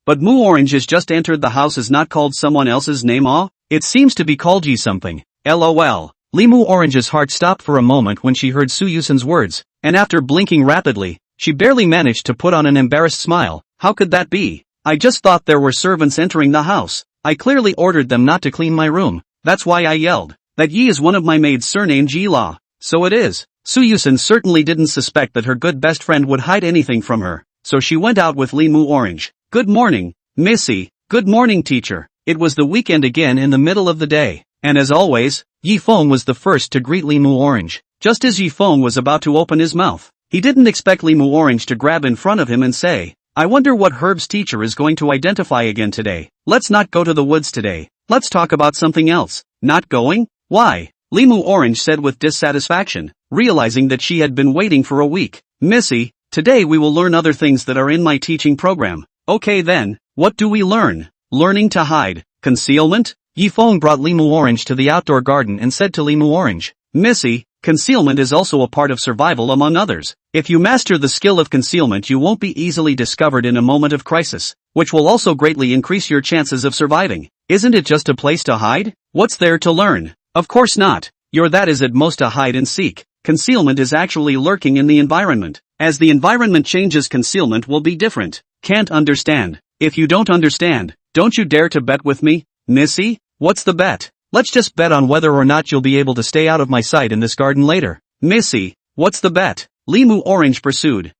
but Mu Orange has just entered the house, is not called someone else's name, It seems to be called Yi something. LOL. Limu Orange's heart stopped for a moment when she heard Su Yusen's words, and after blinking rapidly, she barely managed to put on an embarrassed smile. How could that be? I just thought there were servants entering the house. I clearly ordered them not to clean my room. That's why I yelled. That Yi is one of my maids surnamed Ji-la. So it is. Su Yusen certainly didn't suspect that her good best friend would hide anything from her, so she went out with Limu Orange. Good morning, Missy. Good morning, teacher. It was the weekend again, in the middle of the day, and as always, Yifeng was the first to greet Limu Orange. Just as Yifeng was about to open his mouth, he didn't expect Limu Orange to grab in front of him and say, I wonder what Herb's teacher is going to identify again today. Let's not go to the woods today. Let's talk about something else. Not going? Why? Limu Orange said with dissatisfaction, realizing that she had been waiting for a week. Missy, today we will learn other things that are in my teaching program. Okay then, what do we learn? Learning to hide. Concealment? Yifeng brought Limu Orange to the outdoor garden and said to Limu Orange, Missy, concealment is also a part of survival among others. If you master the skill of concealment, you won't be easily discovered in a moment of crisis, which will also greatly increase your chances of surviving. Isn't it just a place to hide? What's there to learn? Of course not. That is at most a hide and seek. Concealment is actually lurking in the environment. As the environment changes, concealment will be different. Can't understand. If you don't understand, don't you dare to bet with me, Missy? What's the bet? Let's just bet on whether or not you'll be able to stay out of my sight in this garden later. Missy, what's the bet? Limu Orange pursued.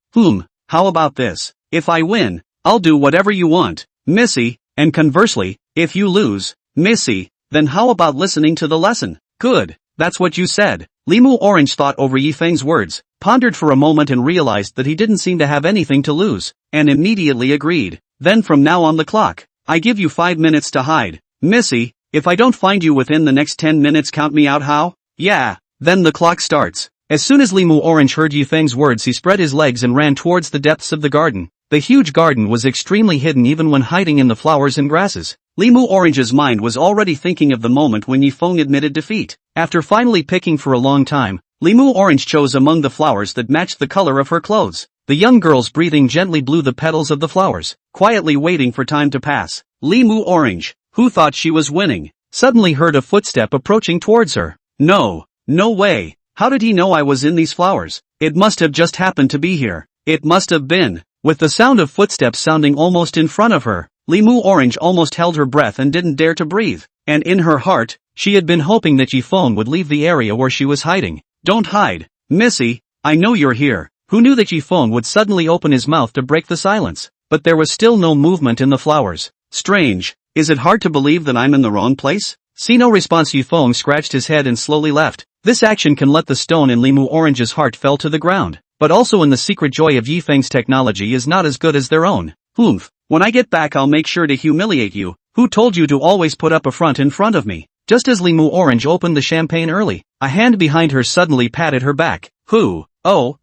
How about this? If I win, I'll do whatever you want, Missy, and conversely, if you lose, Missy, then how about listening to the lesson? Good, that's what you said. Limu Orange thought over Yifeng's words, pondered for a moment and realized that he didn't seem to have anything to lose, and immediately agreed. Then from now on the clock, I give you 5 minutes to hide. Missy, if I don't find you within the next 10 minutes, count me out. How? Yeah. Then the clock starts. As soon as Limu Orange heard Yifeng's words, he spread his legs and ran towards the depths of the garden. The huge garden was extremely hidden even when hiding in the flowers and grasses. Limu Orange's mind was already thinking of the moment when Yifeng admitted defeat. After finally picking for a long time, Limu Orange chose among the flowers that matched the color of her clothes. The young girls, breathing gently, blew the petals of the flowers, quietly waiting for time to pass. Limu Orange, who thought she was winning, suddenly heard a footstep approaching towards her. No way. How did he know I was in these flowers? It must have just happened to be here. It must have been. With the sound of footsteps sounding almost in front of her, Limu Orange almost held her breath and didn't dare to breathe. And in her heart, she had been hoping that Yifeng would leave the area where she was hiding. Don't hide, Missy, I know you're here. Who knew that Yifeng would suddenly open his mouth to break the silence? But there was still no movement in the flowers. Strange. Is it hard to believe that I'm in the wrong place? See no response. Yifeng scratched his head and slowly left. This action can let the stone in Limu Orange's heart fell to the ground. But also in the secret joy of Yifeng's technology is not as good as their own. Oomph. When I get back I'll make sure to humiliate you. Who told you to always put up a front in front of me? Just as Limu Orange opened the champagne early, a hand behind her suddenly patted her back. Who? Oh.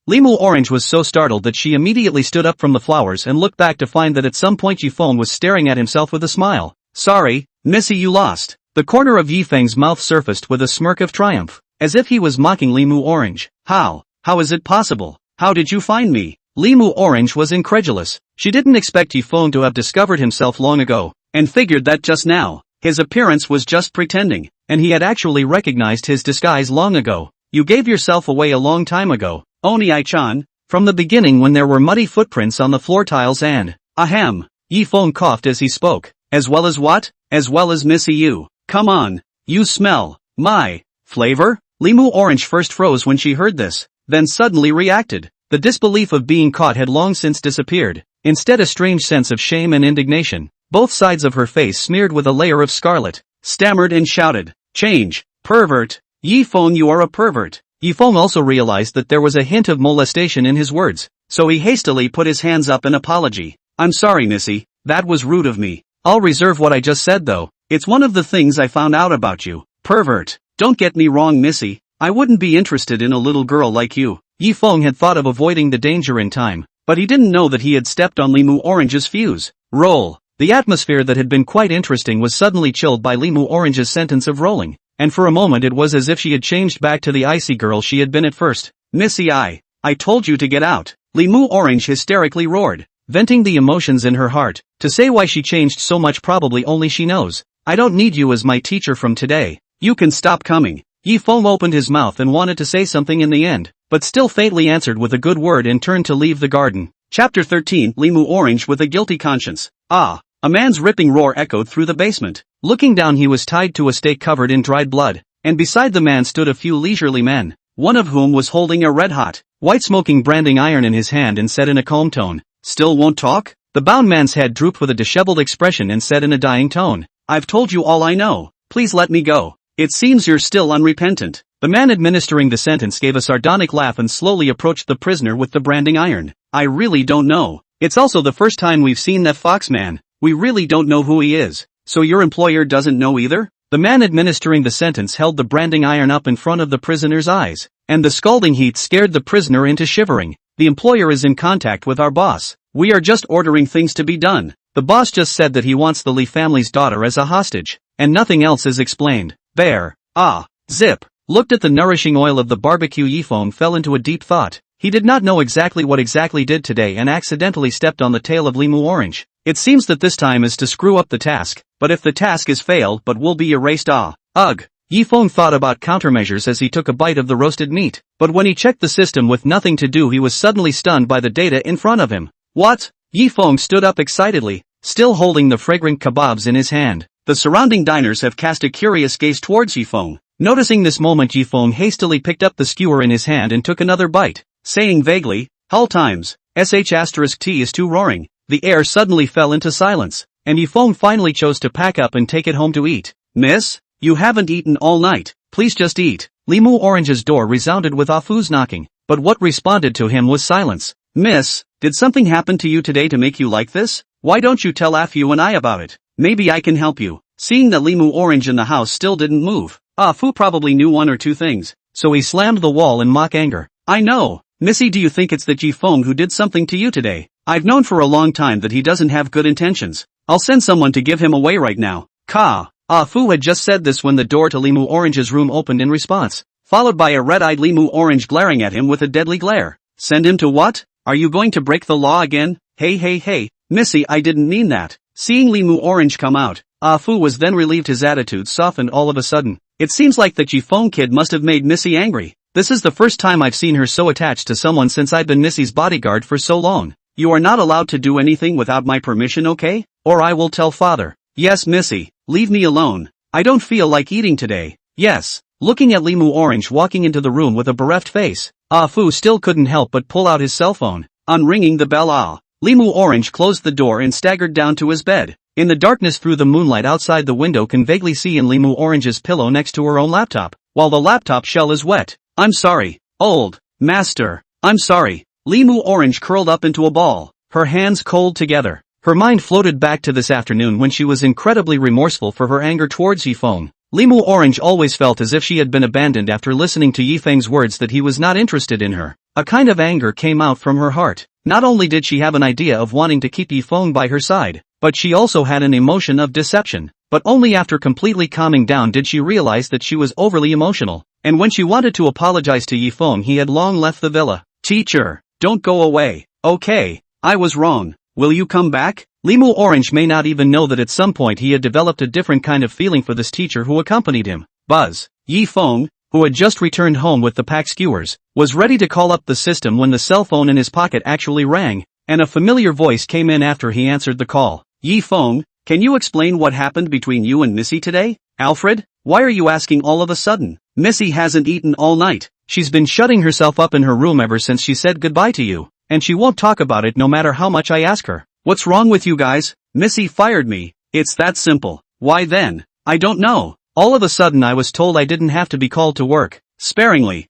Limu Orange was so startled that she immediately stood up from the flowers and looked back to find that at some point Yifeng was staring at himself with a smile. Sorry, Missy, you lost. The corner of Yifeng's mouth surfaced with a smirk of triumph, as if he was mocking Limu Orange. How is it possible? How did you find me? Limu Orange was incredulous. She didn't expect Yifeng to have discovered himself long ago, and figured that just now, his appearance was just pretending, and he had actually recognized his disguise long ago. You gave yourself away a long time ago, Oni-chan, from the beginning when there were muddy footprints on the floor tiles and, ahem, Yifeng coughed as he spoke. As well as what? As well as Missy you. Come on, you smell my flavor? Limu Orange first froze when she heard this, then suddenly reacted. The disbelief of being caught had long since disappeared. Instead a strange sense of shame and indignation, both sides of her face smeared with a layer of scarlet, stammered and shouted, change, pervert, Yifeng, you are a pervert. Yifeng also realized that there was a hint of molestation in his words, so he hastily put his hands up in apology. I'm sorry Missy, that was rude of me. I'll reserve what I just said though. It's one of the things I found out about you. Pervert. Don't get me wrong Missy, I wouldn't be interested in a little girl like you. Yifeng had thought of avoiding the danger in time, but he didn't know that he had stepped on Limu Orange's fuse. Roll. The atmosphere that had been quite interesting was suddenly chilled by Limu Orange's sentence of rolling, and for a moment it was as if she had changed back to the icy girl she had been at first. Missy, I told you to get out. Limu Orange hysterically roared, venting the emotions in her heart. To say why she changed so much probably only she knows. I don't need you as my teacher from today. You can stop coming. Yifeng opened his mouth and wanted to say something in the end, but still faintly answered with a good word and turned to leave the garden. Chapter 13. Limu Orange with a guilty conscience. Ah! A man's ripping roar echoed through the basement. Looking down he was tied to a stake covered in dried blood, and beside the man stood a few leisurely men, one of whom was holding a red-hot, white-smoking branding iron in his hand and said in a calm tone, Still won't talk? The bound man's head drooped with a disheveled expression and said in a dying tone, I've told you all I know, please let me go. It seems you're still unrepentant. The man administering the sentence gave a sardonic laugh and slowly approached the prisoner with the branding iron. I really don't know. It's also the first time we've seen that fox man. We really don't know who he is. So your employer doesn't know either? The man administering the sentence held the branding iron up in front of the prisoner's eyes, and the scalding heat scared the prisoner into shivering. The employer is in contact with our boss. We are just ordering things to be done. The boss just said that he wants the Lee family's daughter as a hostage, and nothing else is explained. There. Ah. Zip. Looked at the nourishing oil of the barbecue. Yifeng fell into a deep thought. He did not know exactly what exactly did today and accidentally stepped on the tail of Limu Orange. It seems that this time is to screw up the task, but if the task is failed but will be erased. Ugh. Yifeng thought about countermeasures as he took a bite of the roasted meat, but when he checked the system with nothing to do he was suddenly stunned by the data in front of him. What? Yifeng stood up excitedly, still holding the fragrant kebabs in his hand. The surrounding diners have cast a curious gaze towards Yifeng. Noticing this moment Yifeng hastily picked up the skewer in his hand and took another bite, saying vaguely, Hull times, *T is too roaring. The air suddenly fell into silence, and Yifeng finally chose to pack up and take it home to eat. Miss, you haven't eaten all night, please just eat. Limu Orange's door resounded with Afu's knocking, but what responded to him was silence. Miss, did something happen to you today to make you like this? Why don't you tell Afu and I about it? Maybe I can help you. Seeing that Limu Orange in the house still didn't move, Afu probably knew one or two things, so he slammed the wall in mock anger. I know. Missy, do you think it's that Yifeng who did something to you today? I've known for a long time that he doesn't have good intentions. I'll send someone to give him away right now. Ka. Fu had just said this when the door to Limu Orange's room opened in response, followed by a red-eyed Limu Orange glaring at him with a deadly glare. Send him to what? Are you going to break the law again? Hey, Missy, I didn't mean that. Seeing Limu Orange come out, Fu was then relieved. His attitude softened all of a sudden. It seems like that Yifeng kid must have made Missy angry. This is the first time I've seen her so attached to someone since I've been Missy's bodyguard for so long. You are not allowed to do anything without my permission, okay? Or I will tell father. Yes, Missy, leave me alone. I don't feel like eating today. Yes. Looking at Limu Orange walking into the room with a bereft face, Fu still couldn't help but pull out his cell phone. On ringing the bell, Limu Orange closed the door and staggered down to his bed. In the darkness through the moonlight outside the window can vaguely see in Limu Orange's pillow next to her own laptop, while the laptop shell is wet. I'm sorry, old master. I'm sorry. Limu Orange curled up into a ball, her hands cold together. Her mind floated back to this afternoon when she was incredibly remorseful for her anger towards Yifeng. Limu Orange always felt as if she had been abandoned after listening to Yifeng's words that he was not interested in her. A kind of anger came out from her heart. Not only did she have an idea of wanting to keep Yifeng by her side, but she also had an emotion of deception. But only after completely calming down did she realize that she was overly emotional. And when she wanted to apologize to Yifeng, he had long left the villa. Teacher, don't go away. Okay, I was wrong. Will you come back? Limu Orange may not even know that at some point he had developed a different kind of feeling for this teacher who accompanied him. Buzz. Yifeng, who had just returned home with the pack skewers, was ready to call up the system when the cell phone in his pocket actually rang, and a familiar voice came in after he answered the call. Yifeng, can you explain what happened between you and Missy today? Alfred, why are you asking all of a sudden? Missy hasn't eaten all night. She's been shutting herself up in her room ever since she said goodbye to you, and she won't talk about it no matter how much I ask her. What's wrong with you guys? Missy fired me. It's that simple. Why then? I don't know. All of a sudden I was told I didn't have to be called to work. Sparingly.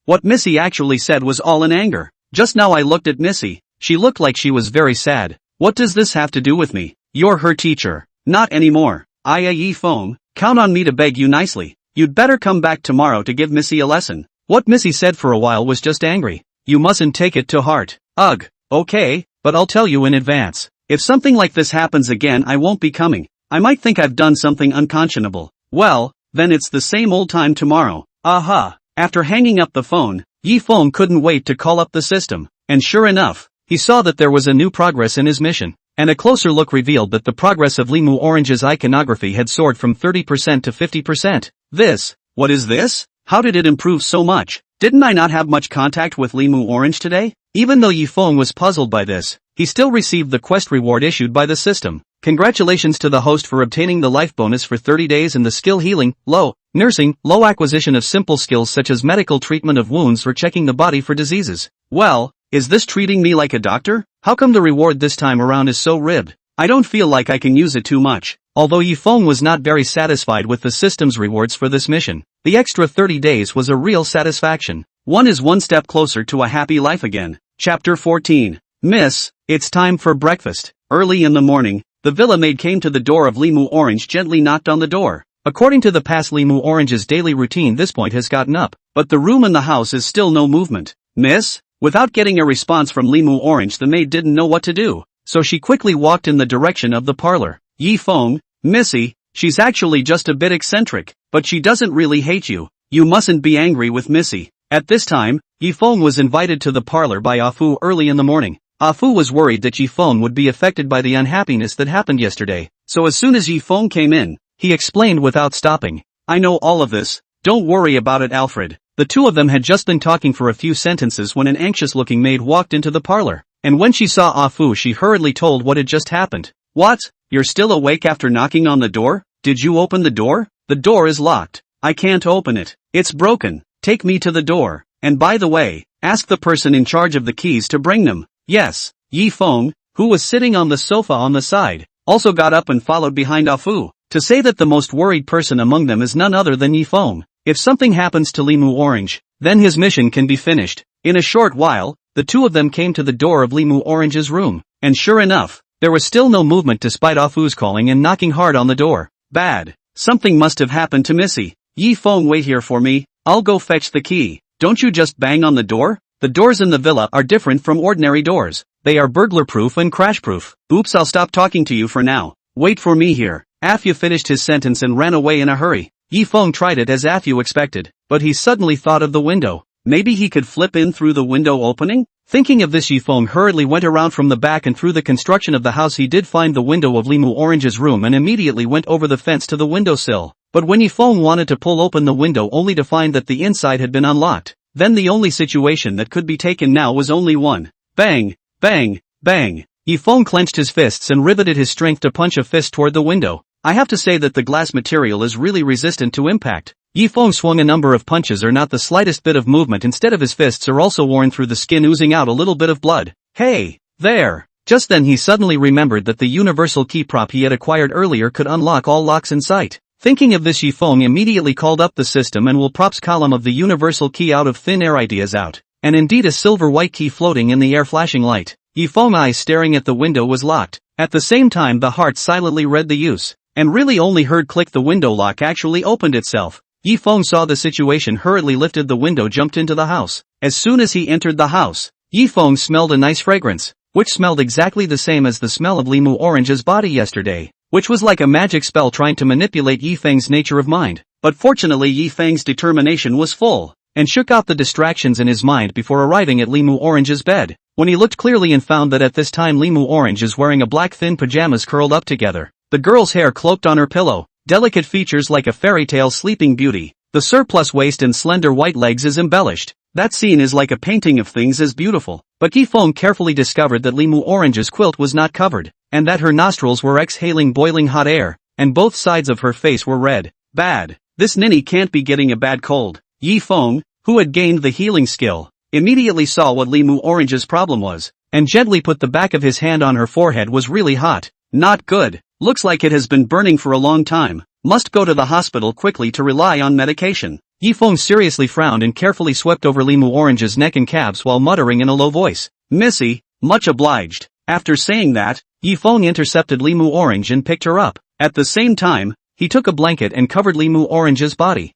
What Missy actually said was all in anger. Just now I looked at Missy. She looked like she was very sad. What does this have to do with me? You're her teacher. Not anymore. Yifeng, count on me to beg you nicely. You'd better come back tomorrow to give Missy a lesson. What Missy said for a while was just angry. You mustn't take it to heart. Ugh. Okay, but I'll tell you in advance. If something like this happens again I won't be coming. I might think I've done something unconscionable. Well, then it's the same old time tomorrow. Aha. After hanging up the phone, Yifeng couldn't wait to call up the system. And sure enough, he saw that there was a new progress in his mission. And a closer look revealed that the progress of Limu Orange's iconography had soared from 30% to 50%. What is this? How did it improve so much? Didn't I not have much contact with Limu Orange today? Even though Yifeng was puzzled by this, he still received the quest reward issued by the system. Congratulations to the host for obtaining the life bonus for 30 days in the skill healing, low, nursing, low acquisition of simple skills such as medical treatment of wounds or checking the body for diseases. Well, is this treating me like a doctor? How come the reward this time around is so ribbed? I don't feel like I can use it too much. Although Yifeng was not very satisfied with the system's rewards for this mission, the extra 30 days was a real satisfaction. One is one step closer to a happy life again. Chapter 14. Miss, it's time for breakfast. Early in the morning, the villa maid came to the door of Limu Orange, gently knocked on the door. According to the past Limu Orange's daily routine, this point has gotten up, but the room in the house is still no movement. Miss? Without getting a response from Limu Orange, the maid didn't know what to do, so she quickly walked in the direction of the parlor. Yifeng, Missy, she's actually just a bit eccentric, but she doesn't really hate you. You mustn't be angry with Missy. At this time, Yifeng was invited to the parlor by Afu early in the morning. Afu was worried that Yifeng would be affected by the unhappiness that happened yesterday, so as soon as Yifeng came in, he explained without stopping. I know all of this. Don't worry about it, Alfred. The two of them had just been talking for a few sentences when an anxious-looking maid walked into the parlor, and when she saw Afu she hurriedly told what had just happened. What? You're still awake after knocking on the door? Did you open the door? The door is locked. I can't open it. It's broken. Take me to the door. And by the way, ask the person in charge of the keys to bring them. Yes. Yifeng, who was sitting on the sofa on the side, also got up and followed behind Afu, to say that the most worried person among them is none other than Yifeng. If something happens to Limu Orange, then his mission can be finished. In a short while, the two of them came to the door of Limu Orange's room, and sure enough, there was still no movement despite Afu's calling and knocking hard on the door. Bad. Something must have happened to Missy. Yifeng, wait here for me. I'll go fetch the key. Don't you just bang on the door? The doors in the villa are different from ordinary doors. They are burglar-proof and crash-proof. Oops, I'll stop talking to you for now. Wait for me here. Afu finished his sentence and ran away in a hurry. Yifeng tried it as Afu expected, but he suddenly thought of the window. Maybe he could flip in through the window opening? Thinking of this, Yifeng hurriedly went around from the back, and through the construction of the house he did find the window of Limu Orange's room and immediately went over the fence to the windowsill. But when Yifeng wanted to pull open the window only to find that the inside had been unlocked, then the only situation that could be taken now was only one. Bang! Bang! Bang! Yifeng clenched his fists and riveted his strength to punch a fist toward the window. I have to say that the glass material is really resistant to impact. Yifeng swung a number of punches, or not the slightest bit of movement. Instead of his fists are also worn through the skin, oozing out a little bit of blood. Hey! There! Just then he suddenly remembered that the universal key prop he had acquired earlier could unlock all locks in sight. Thinking of this, Yifeng immediately called up the system and will props column of the universal key out of thin air ideas out. And indeed a silver white key floating in the air flashing light. Yifeng eyes staring at the window was locked. At the same time the heart silently read the use. And really only heard click, the window lock actually opened itself. Yifeng saw the situation, hurriedly lifted the window, jumped into the house. As soon as he entered the house, Yifeng smelled a nice fragrance, which smelled exactly the same as the smell of Limu Orange's body yesterday, which was like a magic spell trying to manipulate Yifeng's nature of mind. But fortunately Yifeng's determination was full, and shook out the distractions in his mind before arriving at Limu Orange's bed. When he looked clearly and found that at this time Limu Orange is wearing a black thin pajamas curled up together, the girl's hair cloaked on her pillow, delicate features like a fairy tale sleeping beauty, the surplus waist and slender white legs is embellished. That scene is like a painting of things as beautiful. But Yifeng carefully discovered that Limu Orange's quilt was not covered, and that her nostrils were exhaling boiling hot air, and both sides of her face were red. Bad. This ninny can't be getting a bad cold. Yifeng, who had gained the healing skill, immediately saw what Limu Orange's problem was, and gently put the back of his hand on her forehead. Was really hot. Not good. Looks like it has been burning for a long time. Must go to the hospital quickly to rely on medication. Yifeng seriously frowned and carefully swept over Limu Orange's neck and calves while muttering in a low voice, "Missy, much obliged." After saying that, Yifeng intercepted Limu Orange and picked her up. At the same time, he took a blanket and covered Limu Orange's body.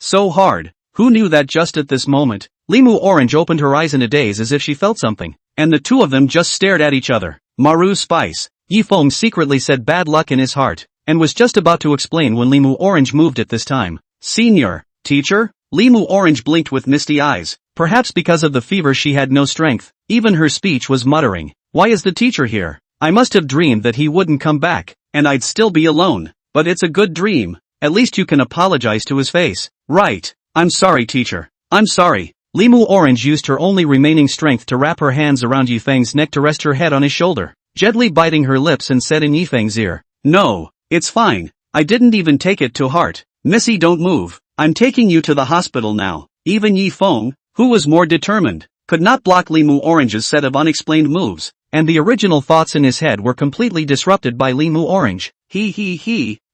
So hard. Who knew that just at this moment, Limu Orange opened her eyes in a daze as if she felt something, and the two of them just stared at each other. Maru Spice. Yifeng secretly said bad luck in his heart, and was just about to explain when Limu Orange moved at this time. "Senior, teacher?" Limu Orange blinked with misty eyes. Perhaps because of the fever she had no strength, even her speech was muttering. "Why is the teacher here? I must have dreamed that he wouldn't come back, and I'd still be alone. But it's a good dream. At least you can apologize to his face." "Right. I'm sorry, teacher. I'm sorry." Limu Orange used her only remaining strength to wrap her hands around Yifeng's neck to rest her head on his shoulder, gently biting her lips, and said in Yifeng's ear, "No, it's fine. I didn't even take it to heart. Missy, don't move. I'm taking you to the hospital now." Even Yifeng, who was more determined, could not block Limu Orange's set of unexplained moves, and the original thoughts in his head were completely disrupted by Limu Orange.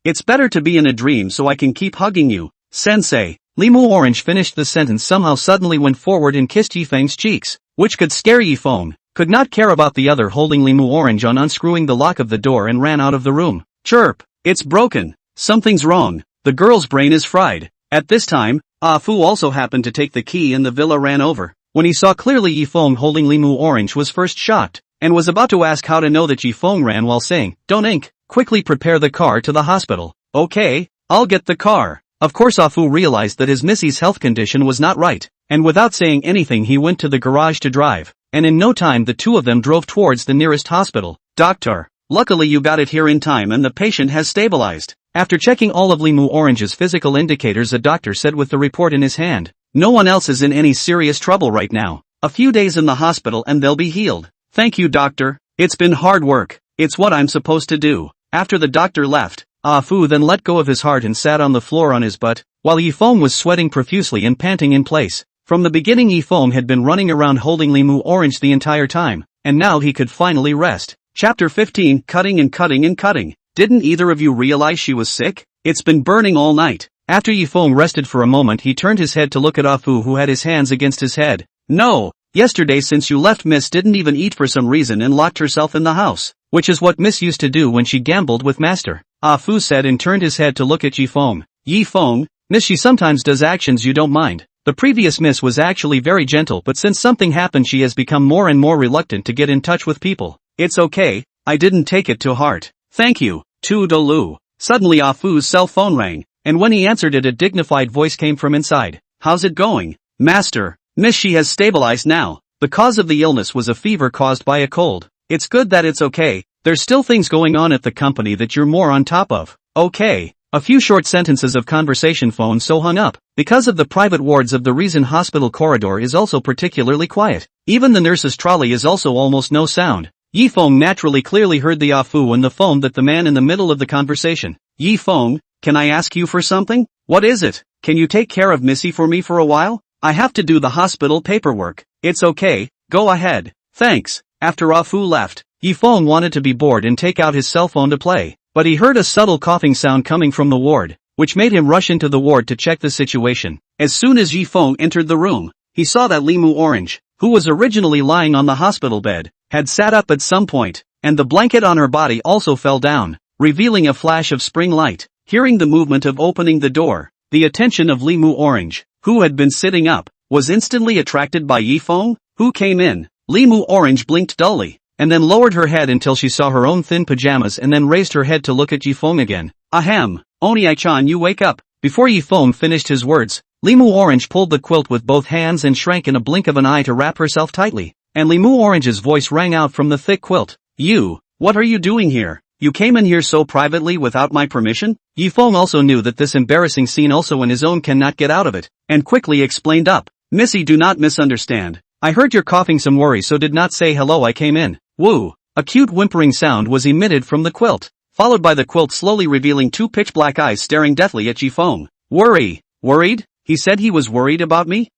It's better to be in a dream so I can keep hugging you, sensei." Limu Orange finished the sentence, somehow suddenly went forward and kissed Yifeng's cheeks, which could scare Yifeng, could not care about the other holding Limu Orange on unscrewing the lock of the door, and ran out of the room. Chirp! It's broken. Something's wrong. The girl's brain is fried. At this time, Fu also happened to take the key and the villa ran over. When he saw clearly Yifeng holding Limu Orange, was first shocked, and was about to ask how to know that Yifeng ran while saying, "Don't ink, quickly prepare the car to the hospital." "Okay, I'll get the car." Of course Fu realized that his Missy's health condition was not right, and without saying anything he went to the garage to drive, and in no time the two of them drove towards the nearest hospital. "Doctor, luckily you got it here in time and the patient has stabilized." After checking all of Limu Orange's physical indicators, the doctor said with the report in his hand, "No one else is in any serious trouble right now. A few days in the hospital and they'll be healed." "Thank you, doctor. It's been hard work. It's what I'm supposed to do." After the doctor left, Fu then let go of his heart and sat on the floor on his butt, while Yifeng was sweating profusely and panting in place. From the beginning Yifeng had been running around holding Limu Orange the entire time, and now he could finally rest. Chapter 15, Cutting and Cutting and Cutting. Didn't either of you realize she was sick? It's been burning all night. After Yifeng rested for a moment, he turned his head to look at Fu, who had his hands against his head. "No, yesterday since you left, Miss didn't even eat for some reason and locked herself in the house, which is what Miss used to do when she gambled with Master." Fu said and turned his head to look at Yifeng. "Yifeng, Miss, she sometimes does actions you don't mind. The previous Miss was actually very gentle, but since something happened she has become more and more reluctant to get in touch with people." "It's okay, I didn't take it to heart. Thank you." Toodaloo. Suddenly Fu's cell phone rang, and when he answered it, a dignified voice came from inside. "How's it going, Master?" "Miss, she has stabilized now. The cause of the illness was a fever caused by a cold. It's good that it's okay. There's still things going on at the company that you're more on top of." "Okay." A few short sentences of conversation phone so hung up. Because of the private wards of the Reason Hospital corridor is also particularly quiet. Even the nurse's trolley is also almost no sound. Yifeng naturally clearly heard the Fu and the phone that the man in the middle of the conversation. "Yifeng, can I ask you for something?" "What is it?" "Can you take care of Missy for me for a while? I have to do the hospital paperwork." "It's okay, go ahead." "Thanks." After Ah Fu left, Yifeng wanted to be bored and take out his cell phone to play, but he heard a subtle coughing sound coming from the ward, which made him rush into the ward to check the situation. As soon as Yifeng entered the room, he saw that Limu Orange, who was originally lying on the hospital bed, had sat up at some point, and the blanket on her body also fell down, revealing a flash of spring light. Hearing the movement of opening the door, the attention of Limu Orange, who had been sitting up, was instantly attracted by Yifeng, who came in. Limu Orange blinked dully, and then lowered her head until she saw her own thin pajamas and then raised her head to look at Yifeng again. Ahem, Oni-chan, you wake up. Before Yifeng finished his words, Limu Orange pulled the quilt with both hands and shrank in a blink of an eye to wrap herself tightly, and Limu Orange's voice rang out from the thick quilt. You, what are you doing here? You came in here so privately without my permission? Yifeng also knew that this embarrassing scene also on his own cannot get out of it, and quickly explained up. Missy, do not misunderstand. I heard you're coughing some worry, so did not say hello, I came in. Woo! A cute whimpering sound was emitted from the quilt, followed by the quilt slowly revealing two pitch-black eyes staring deathly at Yifeng. Worried? He said he was worried about me?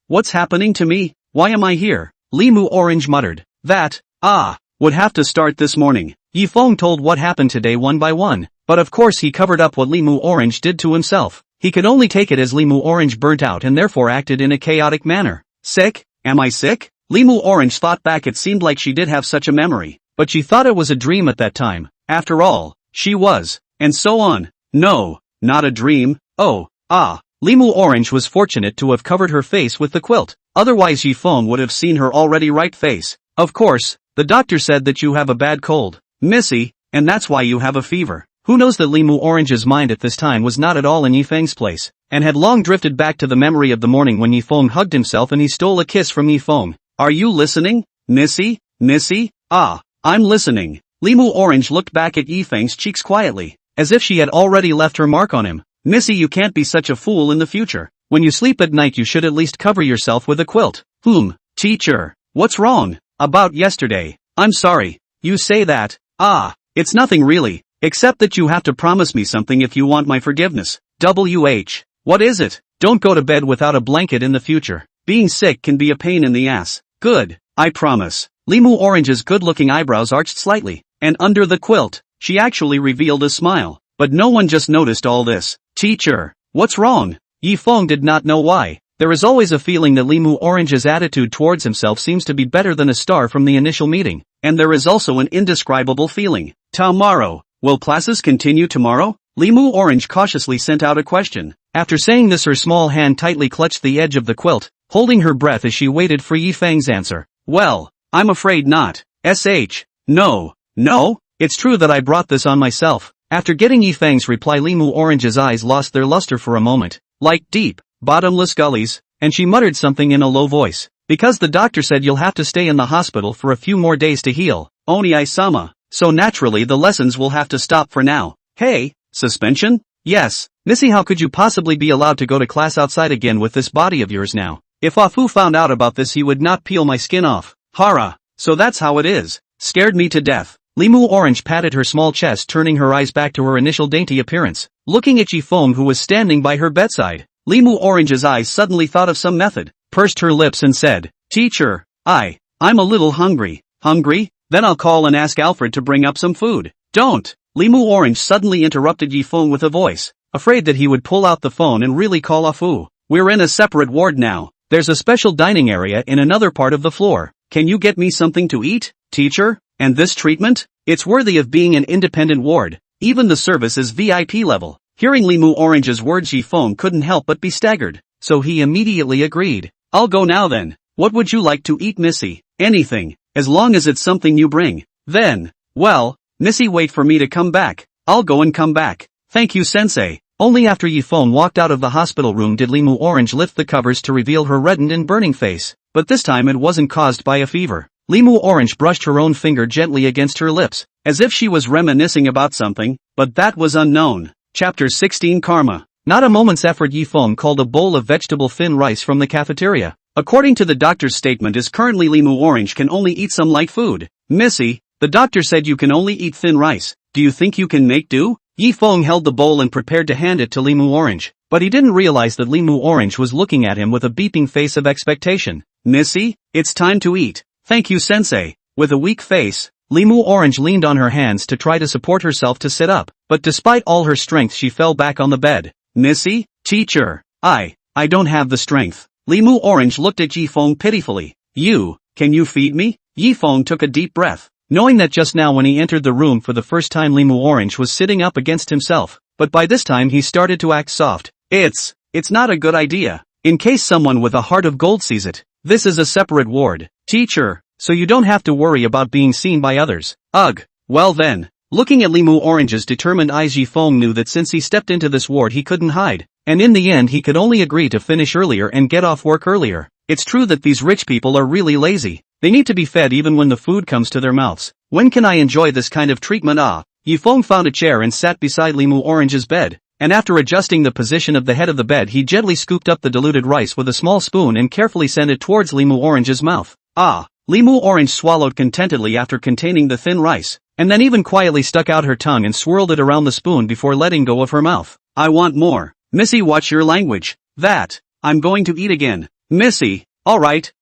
What's happening to me? Why am I here? Limu Orange muttered. That, would have to start this morning. Yifeng told what happened today one by one, but of course he covered up what Limu Orange did to himself. He could only take it as Limu Orange burnt out and therefore acted in a chaotic manner. Sick? Am I sick? Limu Orange thought back. It seemed like she did have such a memory, but she thought it was a dream at that time. After all, she was, and so on. No, not a dream. Limu Orange was fortunate to have covered her face with the quilt, otherwise Yifeng would have seen her already right face. Of course, the doctor said that you have a bad cold, Missy, and that's why you have a fever. Who knows that Limu Orange's mind at this time was not at all in Yifeng's place, and had long drifted back to the memory of the morning when Yifeng hugged himself and he stole a kiss from Yifeng. Are you listening, Missy? I'm listening. Limu Orange looked back at Yifeng's cheeks quietly, as if she had already left her mark on him. Missy, you can't be such a fool in the future. When you sleep at night you should at least cover yourself with a quilt. Teacher. What's wrong? About yesterday. I'm sorry. You say that. It's nothing really, except that you have to promise me something if you want my forgiveness. What is it? Don't go to bed without a blanket in the future. Being sick can be a pain in the ass. Good, I promise. Limu Orange's good-looking eyebrows arched slightly, and under the quilt, she actually revealed a smile. But no one just noticed all this. Teacher, what's wrong? Yifeng did not know why. There is always a feeling that Limu Orange's attitude towards himself seems to be better than a star from the initial meeting, and there is also an indescribable feeling. Tomorrow. Will classes continue tomorrow? Limu Orange cautiously sent out a question. After saying this, her small hand tightly clutched the edge of the quilt, holding her breath as she waited for Yifeng's answer. Well, I'm afraid not. No, it's true that I brought this on myself. After getting Yifeng's reply, Limu Orange's eyes lost their luster for a moment, like deep, bottomless gullies, and she muttered something in a low voice. Because the doctor said you'll have to stay in the hospital for a few more days to heal, Oni-sama, so naturally the lessons will have to stop for now. Hey, suspension? Yes, Missy, how could you possibly be allowed to go to class outside again with this body of yours now? If Afu found out about this he would not peel my skin off. Hara, so that's how it is. Scared me to death. Limu Orange patted her small chest, turning her eyes back to her initial dainty appearance. Looking at Yifeng who was standing by her bedside, Limu Orange's eyes suddenly thought of some method, pursed her lips and said, Teacher, I'm a little hungry. Hungry? Then I'll call and ask Alfred to bring up some food. Don't! Limu Orange suddenly interrupted Yifeng with a voice, afraid that he would pull out the phone and really call Afu. We're in a separate ward now. There's a special dining area in another part of the floor. Can you get me something to eat, teacher? And this treatment? It's worthy of being an independent ward. Even the service is VIP level. Hearing Limu Orange's words, Yifeng couldn't help but be staggered, so he immediately agreed. I'll go now then. What would you like to eat, Missy? Anything, as long as it's something you bring. Then, well, Missy, wait for me to come back. I'll go and come back. Thank you, sensei. Only after Yifeng walked out of the hospital room did Limu Orange lift the covers to reveal her reddened and burning face, but this time it wasn't caused by a fever. Limu Orange brushed her own finger gently against her lips, as if she was reminiscing about something, but that was unknown. Chapter 16 Karma. Not a moment's effort, Yifeng called a bowl of vegetable thin rice from the cafeteria. According to the doctor's statement, is currently Limu Orange can only eat some light food. Missy, the doctor said you can only eat thin rice. Do you think you can make do? Yifeng held the bowl and prepared to hand it to Limu Orange, but he didn't realize that Limu Orange was looking at him with a beeping face of expectation. Missy, it's time to eat. Thank you, sensei. With a weak face, Limu Orange leaned on her hands to try to support herself to sit up, but despite all her strength she fell back on the bed. Missy? Teacher. I don't have the strength. Limu Orange looked at Yifeng pitifully. Can you feed me? Yifeng took a deep breath, knowing that just now when he entered the room for the first time Limu Orange was sitting up against himself, but by this time he started to act soft. It's not a good idea. In case someone with a heart of gold sees it, this is a separate ward. Teacher, so you don't have to worry about being seen by others. Ugh. Well then. Looking at Limu Orange's determined eyes, Yifeng knew that since he stepped into this ward he couldn't hide, and in the end he could only agree to finish earlier and get off work earlier. It's true that these rich people are really lazy. They need to be fed even when the food comes to their mouths. When can I enjoy this kind of treatment? Yifeng found a chair and sat beside Limu Orange's bed, and after adjusting the position of the head of the bed he gently scooped up the diluted rice with a small spoon and carefully sent it towards Limu Orange's mouth. Limu Orange swallowed contentedly after containing the thin rice, and then even quietly stuck out her tongue and swirled it around the spoon before letting go of her mouth. I want more. Missy, watch your language. I'm going to eat again. Missy. Alright,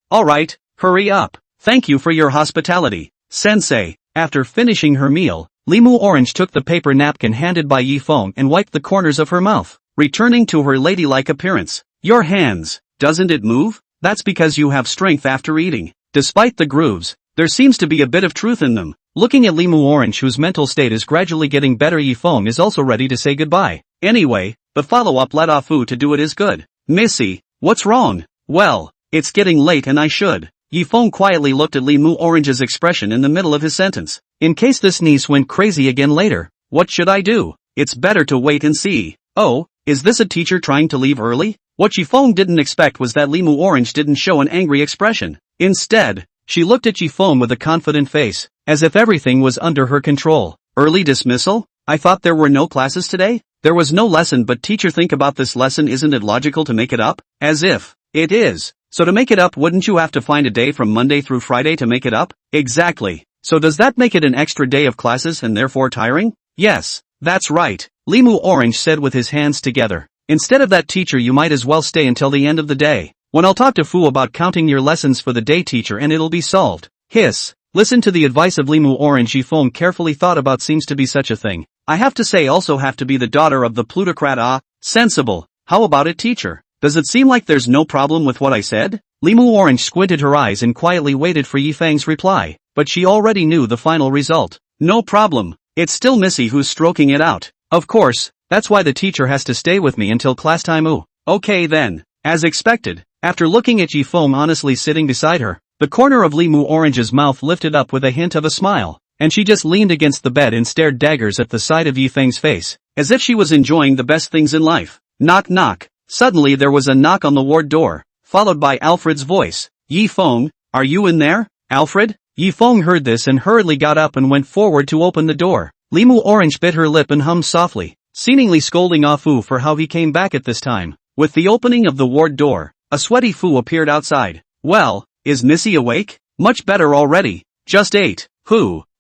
hurry up. Thank you for your hospitality, sensei. After finishing her meal, Limu Orange took the paper napkin handed by Yifeng and wiped the corners of her mouth, returning to her ladylike appearance. Your hands, doesn't it move? That's because you have strength after eating. Despite the grooves, there seems to be a bit of truth in them. Looking at Limu Orange, whose mental state is gradually getting better, Yifeng is also ready to say goodbye. Anyway, the follow-up let Afu to do it is good. Missy, what's wrong? Well, it's getting late and I should. Yifeng quietly looked at Limu Orange's expression in the middle of his sentence. In case this niece went crazy again later, what should I do? It's better to wait and see. Oh, is this a teacher trying to leave early? What Yifeng didn't expect was that Limu Orange didn't show an angry expression. Instead, she looked at Yifeng with a confident face, as if everything was under her control. Early dismissal? I thought there were no classes today? There was no lesson, but teacher, think about this lesson. Isn't it logical to make it up? As if it is. So to make it up, wouldn't you have to find a day from Monday through Friday to make it up? Exactly. So does that make it an extra day of classes and therefore tiring? Yes, that's right, Limu Orange said with his hands together. Instead of that, teacher, you might as well stay until the end of the day. When I'll talk to Fu about counting your lessons for the day, teacher, and it'll be solved. Hiss. Listen to the advice of Limu Orange. Yifeng carefully thought about seems to be such a thing. I have to say also have to be the daughter of the plutocrat. Sensible. How about it, teacher? Does it seem like there's no problem with what I said? Limu Orange squinted her eyes and quietly waited for Yifeng's reply, but she already knew the final result. No problem. It's still Missy who's stroking it out. Of course, that's why the teacher has to stay with me until class time. Okay then. As expected, after looking at Yifeng honestly sitting beside her, the corner of Limu Orange's mouth lifted up with a hint of a smile, and she just leaned against the bed and stared daggers at the side of Yifeng's face, as if she was enjoying the best things in life. Knock knock. Suddenly there was a knock on the ward door, followed by Alfred's voice. Yifeng, are you in there, Alfred? Yifeng heard this and hurriedly got up and went forward to open the door. Limu Orange bit her lip and hummed softly, seemingly scolding Fu for how he came back at this time. With the opening of the ward door, a sweaty Fu appeared outside. Well, is Missy awake? Much better already. Just ate.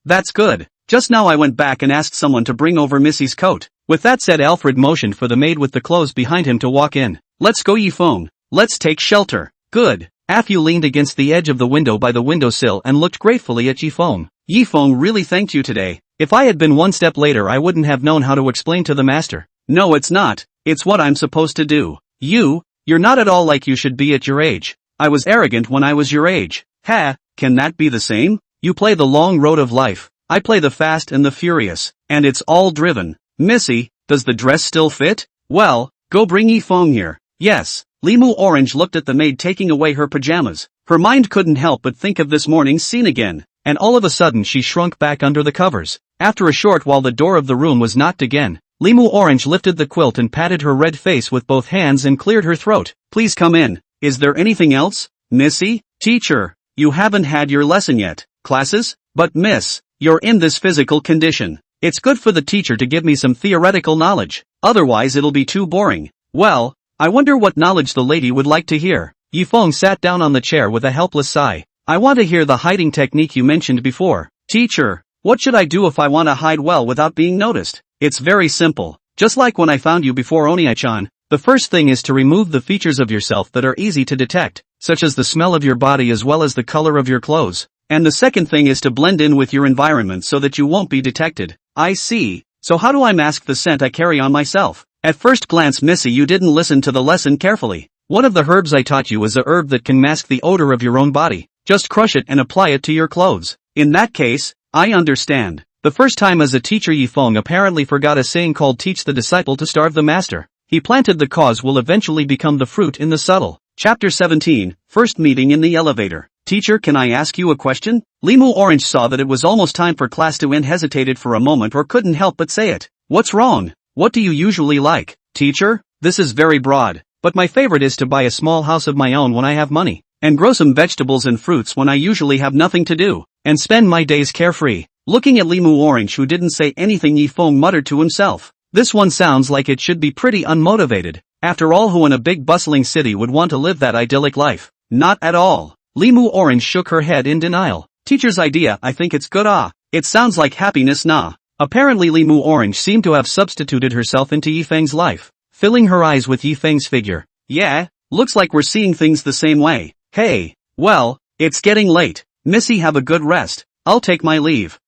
That's good. Just now I went back and asked someone to bring over Missy's coat. With that said, Alfred motioned for the maid with the clothes behind him to walk in. Let's go, Yifeng. Let's take shelter. Good. Afu leaned against the edge of the window by the windowsill and looked gratefully at Yifeng. Yifeng really thanked you today. If I had been one step later I wouldn't have known how to explain to the master. No, it's not. It's what I'm supposed to do. You're not at all like you should be at your age. I was arrogant when I was your age. Can that be the same? You play the long road of life. I play the fast and the furious. And it's all driven. Missy, does the dress still fit? Well, go bring Yifeng here. Yes. Limu Orange looked at the maid taking away her pajamas. Her mind couldn't help but think of this morning's scene again, and all of a sudden she shrunk back under the covers. After a short while the door of the room was knocked again. Limu Orange lifted the quilt and patted her red face with both hands and cleared her throat. Please come in. Is there anything else? Missy? Teacher, you haven't had your lesson yet. Classes? But miss, you're in this physical condition. It's good for the teacher to give me some theoretical knowledge. Otherwise it'll be too boring. Well, I wonder what knowledge the lady would like to hear. Yifeng sat down on the chair with a helpless sigh. I want to hear the hiding technique you mentioned before. Teacher, what should I do if I want to hide well without being noticed? It's very simple. Just like when I found you before, Oni-chan. The first thing is to remove the features of yourself that are easy to detect, such as the smell of your body as well as the color of your clothes. and the second thing is to blend in with your environment so that you won't be detected. I see. So how do I mask the scent I carry on myself? At first glance, Missy, you didn't listen to the lesson carefully. One of the herbs I taught you is a herb that can mask the odor of your own body. Just crush it and apply it to your clothes. In that case, I understand. The first time as a teacher, Yifeng apparently forgot a saying called teach the disciple to starve the master. He planted the cause will eventually become the fruit in the subtle. Chapter 17, First Meeting in the Elevator. Teacher, can I ask you a question? Limu Orange saw that it was almost time for class to end, hesitated for a moment or couldn't help but say it. What's wrong? What do you usually like? Teacher, this is very broad, but my favorite is to buy a small house of my own when I have money, and grow some vegetables and fruits when I usually have nothing to do, and spend my days carefree. Looking at Limu Orange, who didn't say anything, Yifeng muttered to himself. This one sounds like it should be pretty unmotivated. After all, who in a big bustling city would want to live that idyllic life? Not at all. Limu Orange shook her head in denial. Teacher's idea, I think it's good. It sounds like happiness, nah. Apparently Limu Orange seemed to have substituted herself into Yifeng's life, filling her eyes with Yifeng's figure. Yeah, looks like we're seeing things the same way. Hey, well, it's getting late. Missy, have a good rest. I'll take my leave.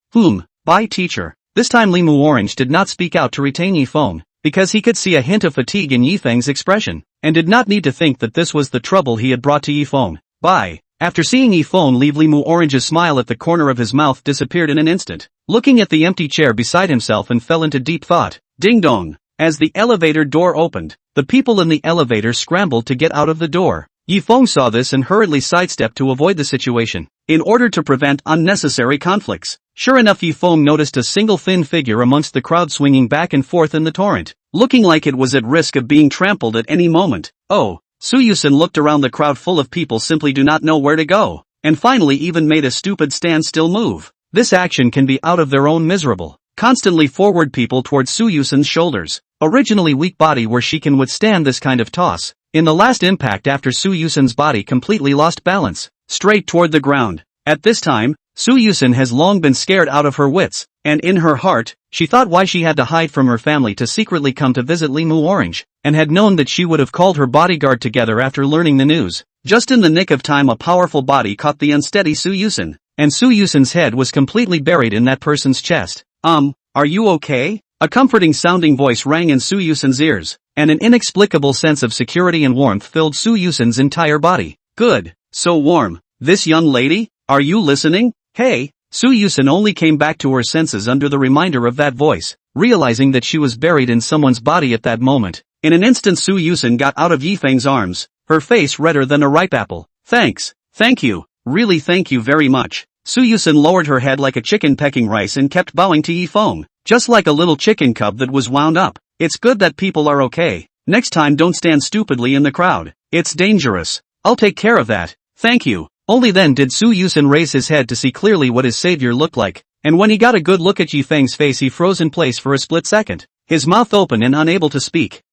Bye teacher. This time Limu Orange did not speak out to retain Yifeng, because he could see a hint of fatigue in Yifeng's expression, and did not need to think that this was the trouble he had brought to Yifeng. Bye. After seeing Yifeng leave, Limu Orange's smile at the corner of his mouth disappeared in an instant, looking at the empty chair beside himself and fell into deep thought. Ding dong. As the elevator door opened, the people in the elevator scrambled to get out of the door. Yifeng saw this and hurriedly sidestepped to avoid the situation, in order to prevent unnecessary conflicts. Sure enough, Yifeng noticed a single thin figure amongst the crowd swinging back and forth in the torrent, looking like it was at risk of being trampled at any moment. Oh. Yusen looked around the crowd full of people, simply do not know where to go, and finally even made a stupid standstill move. This action can be out of their own miserable, constantly forward people towards Yusen's shoulders, originally weak body where she can withstand this kind of toss. In the last impact after Yusen's body completely lost balance, straight toward the ground. At this time, Yusen has long been scared out of her wits, and in her heart, she thought why she had to hide from her family to secretly come to visit Limu Orange, and had known that she would have called her bodyguard together after learning the news. Just in the nick of time, a powerful body caught the unsteady Yusen, and Yusen's head was completely buried in that person's chest. Are you okay? A comforting sounding voice rang in Yusen's ears, and an inexplicable sense of security and warmth filled Yusen's entire body. Good, so warm. This young lady? Are you listening? Hey. Yusen only came back to her senses under the reminder of that voice, realizing that she was buried in someone's body at that moment. In an instant Yusen got out of Yifeng's arms, her face redder than a ripe apple. Thanks. Thank you. Really, thank you very much. Yusen lowered her head like a chicken pecking rice and kept bowing to Yifeng, just like a little chicken cub that was wound up. It's good that people are okay. Next time don't stand stupidly in the crowd. It's dangerous. I'll take care of that. Thank you. Only then did Yusen raise his head to see clearly what his savior looked like, and when he got a good look at Yifeng's face, he froze in place for a split second, his mouth open and unable to speak.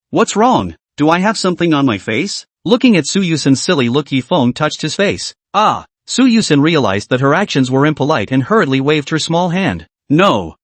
What's wrong? Do I have something on my face? Looking at Yusen's silly look, Yifeng touched his face. Yusen realized that her actions were impolite and hurriedly waved her small hand. No,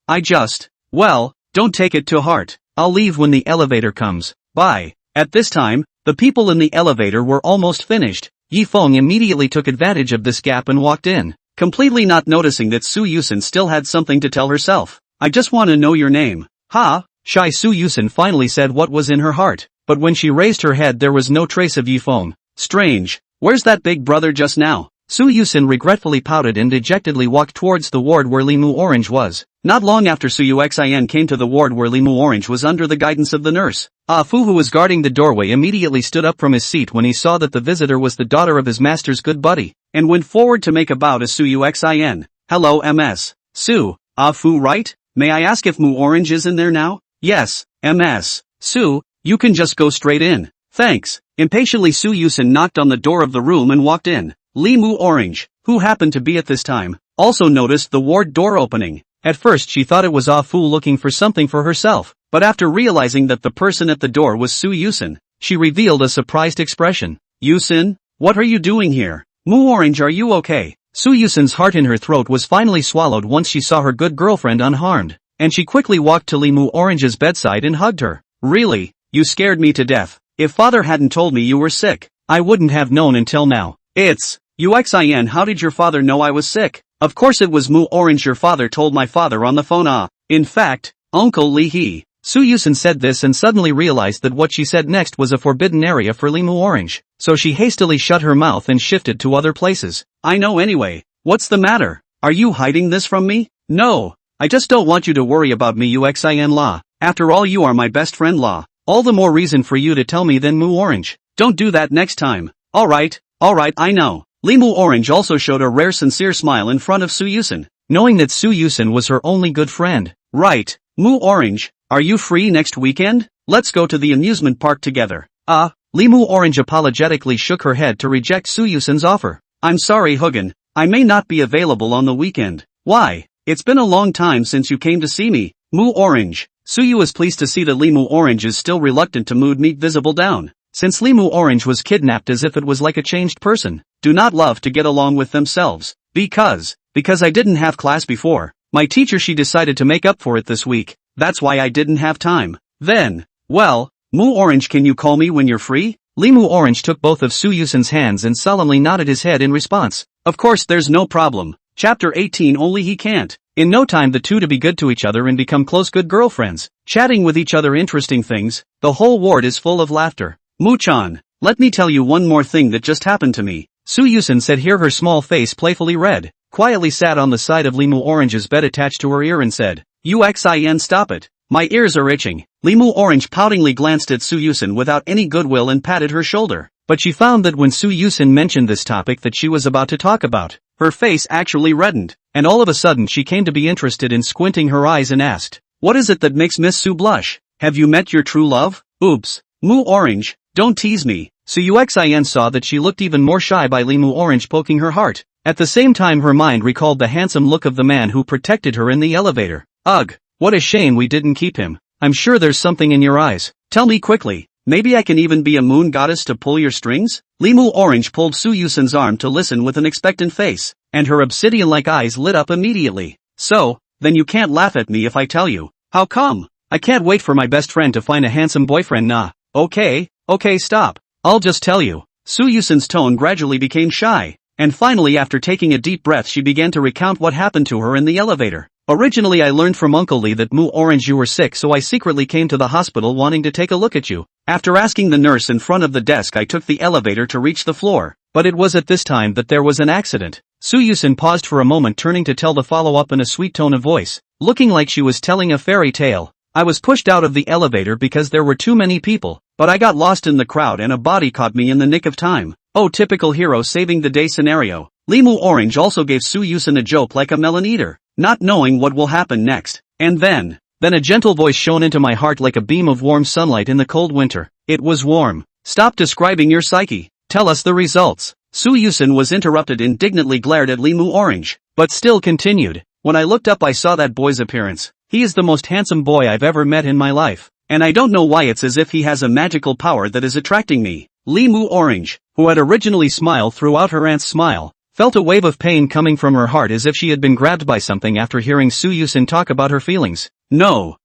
I just, don't take it to heart. I'll leave when the elevator comes. Bye. At this time, the people in the elevator were almost finished. Yifeng immediately took advantage of this gap and walked in, completely not noticing that Yusen still had something to tell herself. I just want to know your name. Shy Yusen finally said what was in her heart, but when she raised her head there was no trace of Yifeng. Strange. Where's that big brother just now? Yusen regretfully pouted and dejectedly walked towards the ward where Limu Orange was. Not long after Yuxin came to the ward where Limu Orange was under the guidance of the nurse. Fu, who was guarding the doorway, immediately stood up from his seat when he saw that the visitor was the daughter of his master's good buddy, and went forward to make a bow to Yuxin. Hello Ms. Fu, right? May I ask if Mu Orange is in there now? Yes, Ms. Su, you can just go straight in. Thanks. Impatiently Yusen knocked on the door of the room and walked in. Limu Orange, who happened to be at this time, also noticed the ward door opening. At first she thought it was Fu looking for something for herself, but after realizing that the person at the door was Yusen, she revealed a surprised expression. Yusen, what are you doing here? Mu Orange, are you okay? Yusen's heart in her throat was finally swallowed once she saw her good girlfriend unharmed, and she quickly walked to Limu Orange's bedside and hugged her. Really? You scared me to death. If father hadn't told me you were sick, I wouldn't have known until now. It's Yuxin, how did your father know I was sick? Of course it was Mu Orange, your father told my father on the phone. In fact, Uncle Li he. Yusen said this and suddenly realized that what she said next was a forbidden area for Mu Orange, so she hastily shut her mouth and shifted to other places. I know anyway. What's the matter? Are you hiding this from me? No. I just don't want you to worry about me, Yuxin la. After all, you are my best friend la. All the more reason for you to tell me then, Mu Orange. Don't do that next time. Alright, I know. Mu Orange also showed a rare sincere smile in front of Yusen, knowing that Yusen was her only good friend. Right. Mu Orange, are you free next weekend? Let's go to the amusement park together. Mu Orange apologetically shook her head to reject Yusen's offer. I'm sorry, Hugan. I may not be available on the weekend. Why? It's been a long time since you came to see me. Mu Orange. Suyu is pleased to see that Mu Orange is still reluctant to meet visible down. Since Mu Orange was kidnapped as if it was like a changed person, do not love to get along with themselves. Because I didn't have class before. My teacher, she decided to make up for it this week. That's why I didn't have time. Then, well, Mu Orange, can you call me when you're free? Mu Orange took both of Yusen's hands and solemnly nodded his head in response. Of course, there's no problem. Chapter 18, only he can't. In no time the two to be good to each other and become close good girlfriends, chatting with each other interesting things. The whole ward is full of laughter. Mu-chan, let me tell you one more thing that just happened to me. Yusen said, here her small face playfully red, quietly sat on the side of Mu Orange's bed attached to her ear and said, Yuxin, stop it. My ears are itching. Mu Orange poutingly glanced at Yusen without any goodwill and patted her shoulder. But she found that when Yusen mentioned this topic that she was about to talk about, her face actually reddened, and all of a sudden she came to be interested in squinting her eyes and asked, what is it that makes Miss Su blush? Have you met your true love? Oops. Mu Orange, don't tease me. Yuxin saw that she looked even more shy by Mu Orange poking her heart. At the same time her mind recalled the handsome look of the man who protected her in the elevator. Ugh, what a shame we didn't keep him. I'm sure there's something in your eyes. Tell me quickly. Maybe I can even be a moon goddess to pull your strings? Mu Orange pulled Yusen's arm to listen with an expectant face, and her obsidian-like eyes lit up immediately. So, then you can't laugh at me if I tell you. How come? I can't wait for my best friend to find a handsome boyfriend. Nah. Okay, stop. I'll just tell you. Yusen's tone gradually became shy, and finally after taking a deep breath she began to recount what happened to her in the elevator. Originally I learned from Uncle Lee that Mu Orange you were sick, so I secretly came to the hospital wanting to take a look at you. After asking the nurse in front of the desk I took the elevator to reach the floor, but it was at this time that there was an accident. Yusen paused for a moment, turning to tell the follow-up in a sweet tone of voice, looking like she was telling a fairy tale. I was pushed out of the elevator because there were too many people, but I got lost in the crowd and a body caught me in the nick of time. Oh, typical hero saving the day scenario. Mu Orange also gave Yusen a joke like a melon eater, not knowing what will happen next. And then a gentle voice shone into my heart like a beam of warm sunlight in the cold winter. It was warm. Stop describing your psyche. Tell us the results. Yusen was interrupted, indignantly glared at Mu Orange, but still continued. When I looked up I saw that boy's appearance. He is the most handsome boy I've ever met in my life. And I don't know why it's as if he has a magical power that is attracting me. Mu Orange, who had originally smiled throughout her aunt's smile, felt a wave of pain coming from her heart as if she had been grabbed by something after hearing Yusen talk about her feelings. No,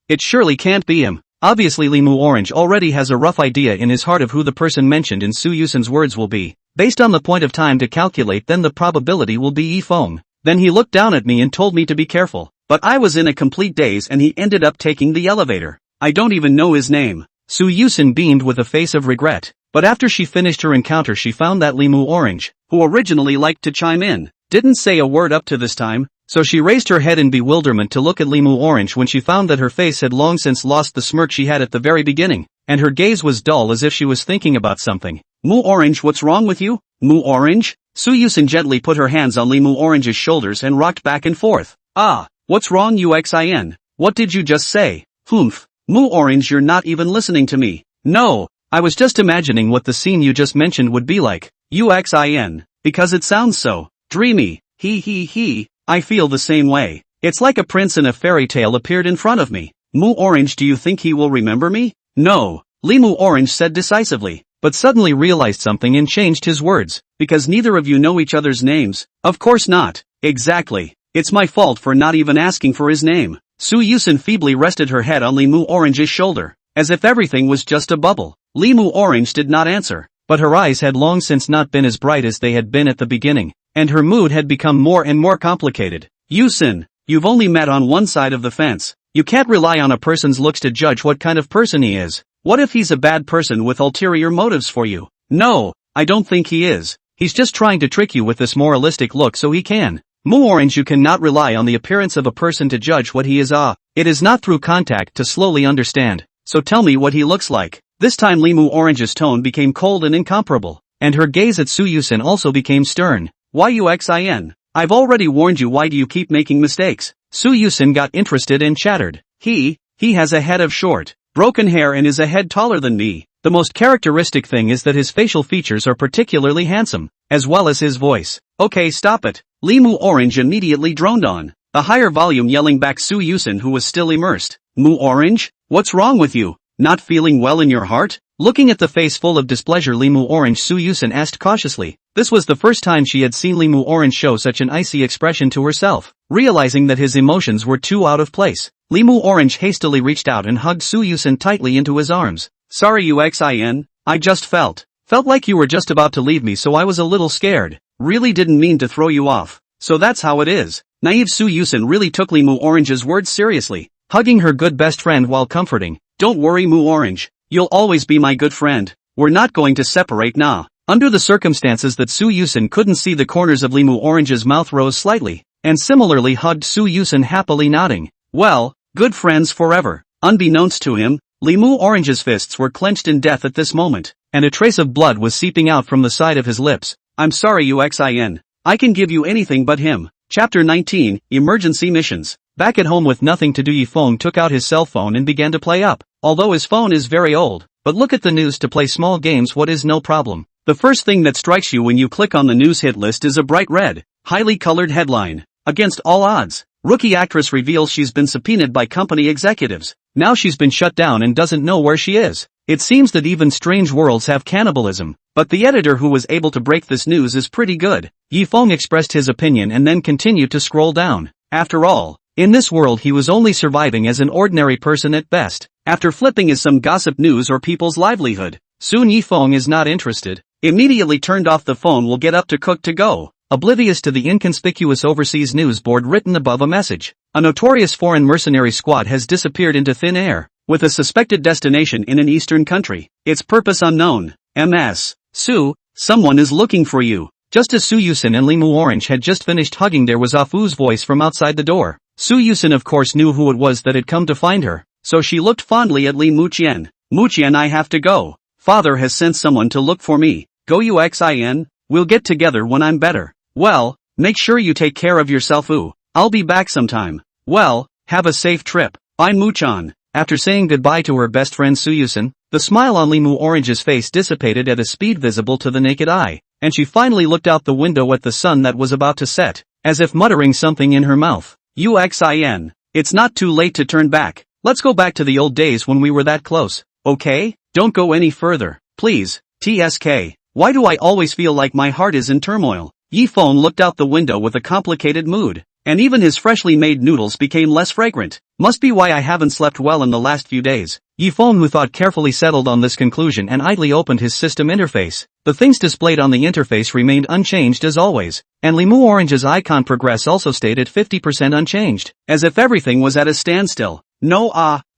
it surely can't be him. Obviously Mu Orange already has a rough idea in his heart of who the person mentioned in Yusen's words will be. Based on the point of time to calculate, then the probability will be Yifeng. Then he looked down at me and told me to be careful. But I was in a complete daze and he ended up taking the elevator. I don't even know his name. Yusen beamed with a face of regret. But after she finished her encounter she found that Mu Orange, who originally liked to chime in, didn't say a word up to this time, so she raised her head in bewilderment to look at Mu Orange when she found that her face had long since lost the smirk she had at the very beginning, and her gaze was dull as if she was thinking about something. Mu Orange, what's wrong with you? Mu Orange? Yusen gently put her hands on Mu Orange's shoulders and rocked back and forth. What's wrong, Yuxin? What did you just say? Humph. Mu Orange, you're not even listening to me. No, I was just imagining what the scene you just mentioned would be like. Yuxin. Because it sounds so dreamy. I feel the same way. It's like a prince in a fairy tale appeared in front of me. Mu Orange, do you think he will remember me? No, Mu Orange said decisively, but suddenly realized something and changed his words. Because neither of you know each other's names? Of course not. Exactly. It's my fault for not even asking for his name. Yusen feebly rested her head on Mu Orange's shoulder, as if everything was just a bubble. Mu Orange did not answer, but her eyes had long since not been as bright as they had been at the beginning, and her mood had become more and more complicated. Yusen, you've only met on one side of the fence. You can't rely on a person's looks to judge what kind of person he is. What if he's a bad person with ulterior motives for you? No, I don't think he is. He's just trying to trick you with this moralistic look so he can. Orange, you cannot rely on the appearance of a person to judge what he is. It is not through contact to slowly understand. So tell me what he looks like. This time Orange's tone became cold and incomparable, and her gaze at Yusen also became stern. Yuxin, I've already warned you, why do you keep making mistakes? Yusen got interested and chattered. He has a head of short, broken hair and is a head taller than me. The most characteristic thing is that his facial features are particularly handsome, as well as his voice. Okay, stop it. Orange immediately droned on, a higher volume, yelling back Yusen, who was still immersed. Orange? What's wrong with you? Not feeling well in your heart? Looking at the face full of displeasure Orange, Yusen asked cautiously. This was the first time she had seen Orange show such an icy expression to herself. Realizing that his emotions were too out of place, Orange hastily reached out and hugged Yusen tightly into his arms. Sorry Yuxin, I just felt like you were just about to leave me, so I was a little scared. Really didn't mean to throw you off. So that's how it is. Naive Yusen really took Orange's words seriously, hugging her good best friend while comforting. Don't worry Orange, you'll always be my good friend. We're not going to separate now. Under the circumstances that Yusen couldn't see, the corners of Orange's mouth rose slightly, and similarly hugged Yusen, happily nodding. Well, good friends forever. Unbeknownst to him, Orange's fists were clenched in death at this moment, and a trace of blood was seeping out from the side of his lips. I'm sorry Yuxin. I can give you anything but him. Chapter 19, Emergency Missions. Back at home with nothing to do, Yifeng took out his cell phone and began to play up. Although his phone is very old, but look at the news to play small games, what is no problem. The first thing that strikes you when you click on the news hit list is a bright red, highly colored headline. Against all odds, rookie actress reveals she's been subpoenaed by company executives. Now she's been shut down and doesn't know where she is. It seems that even strange worlds have cannibalism, but the editor who was able to break this news is pretty good. Yifeng expressed his opinion and then continued to scroll down. After all, in this world he was only surviving as an ordinary person at best. After flipping is some gossip news or people's livelihood. Soon Yifeng is not interested. Immediately turned off the phone, will get up to cook to go, oblivious to the inconspicuous overseas news board written above a message. A notorious foreign mercenary squad has disappeared into thin air, with a suspected destination in an eastern country. Its purpose unknown. MS. Someone is looking for you. Just as Yusen and Orange had just finished hugging, there was Afu's voice from outside the door. Yusen of course knew who it was that had come to find her, so she looked fondly at Muqian. Muqian, I have to go. Father has sent someone to look for me. Go Yuxin, we'll get together when I'm better. Well, make sure you take care of yourself. I'll be back sometime. Well, have a safe trip. Bye Muqian. After saying goodbye to her best friend Yusen, the smile on Orange's face dissipated at a speed visible to the naked eye, and she finally looked out the window at the sun that was about to set, as if muttering something in her mouth. Yuxin, it's not too late to turn back. Let's go back to the old days when we were that close, okay? Don't go any further, please. TSK. Why do I always feel like my heart is in turmoil? Yifeng looked out the window with a complicated mood, and even his freshly made noodles became less fragrant. Must be why I haven't slept well in the last few days. Yifeng, who thought carefully, settled on this conclusion and idly opened his system interface. The things displayed on the interface remained unchanged as always, and Orange's icon progress also stayed at 50% unchanged, as if everything was at a standstill. No,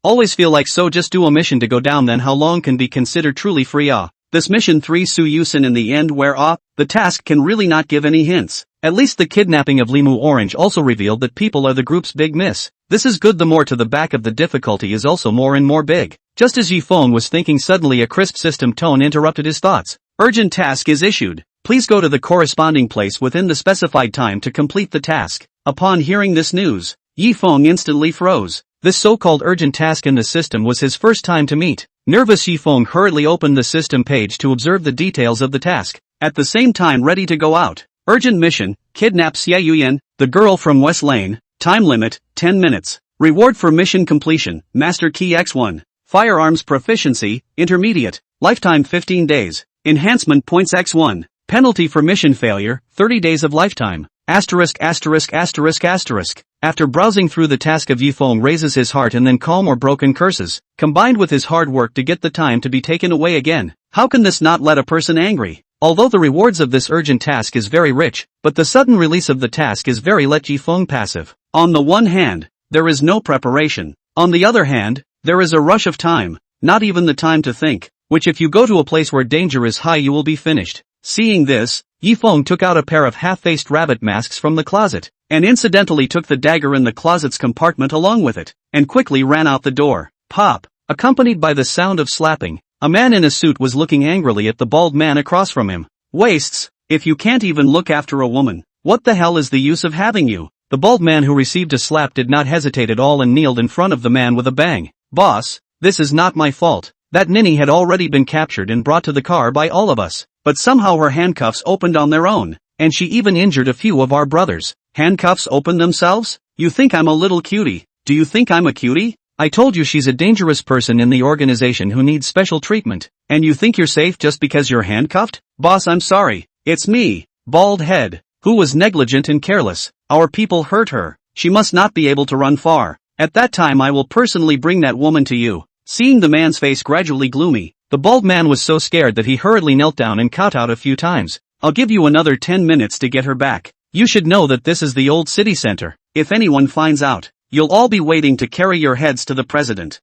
always feel like so just do a mission to go down, then how long can be considered truly free? This mission 3 Yusen in the end, where the task can really not give any hints. At least the kidnapping of Orange also revealed that people are the group's big miss. This is good. The more to the back of the difficulty is also more and more big. Just as Yifeng was thinking, suddenly a crisp system tone interrupted his thoughts. Urgent task is issued. Please go to the corresponding place within the specified time to complete the task. Upon hearing this news, Yifeng instantly froze. This so-called urgent task in the system was his first time to meet. Nervous, Yifeng hurriedly opened the system page to observe the details of the task, at the same time ready to go out. Urgent mission, kidnap Xiao Yian, the girl from West Lane. Time limit, 10 minutes. Reward for mission completion, Master Key X1. Firearms proficiency, intermediate. Lifetime 15 days. Enhancement points X1. Penalty for mission failure, 30 days of lifetime. Asterisk. After browsing through the task, of Yifeng raises his heart and then calm or broken curses, combined with his hard work to get the time to be taken away again. How can this not let a person angry? Although the rewards of this urgent task is very rich, but the sudden release of the task is very let Yifeng passive. On the one hand, there is no preparation. On the other hand, there is a rush of time, not even the time to think, which if you go to a place where danger is high you will be finished. Seeing this, Yifeng took out a pair of half-faced rabbit masks from the closet, and incidentally took the dagger in the closet's compartment along with it, and quickly ran out the door. Pop! Accompanied by the sound of slapping, a man in a suit was looking angrily at the bald man across from him. Wastes, if you can't even look after a woman, what the hell is the use of having you? The bald man who received a slap did not hesitate at all and kneeled in front of the man with a bang. Boss, this is not my fault. That ninny had already been captured and brought to the car by all of us, but somehow her handcuffs opened on their own, and she even injured a few of our brothers. Handcuffs open themselves? You think I'm a little cutie? Do you think I'm a cutie? I told you she's a dangerous person in the organization who needs special treatment, and you think you're safe just because you're handcuffed? Boss, I'm sorry. It's me, Bald Head, who was negligent and careless. Our people hurt her. She must not be able to run far. At that time I will personally bring that woman to you. Seeing the man's face gradually gloomy, the bald man was so scared that he hurriedly knelt down and kowtowed a few times. I'll give you another 10 minutes to get her back. You should know that this is the old city center. If anyone finds out, you'll all be waiting to carry your heads to the president.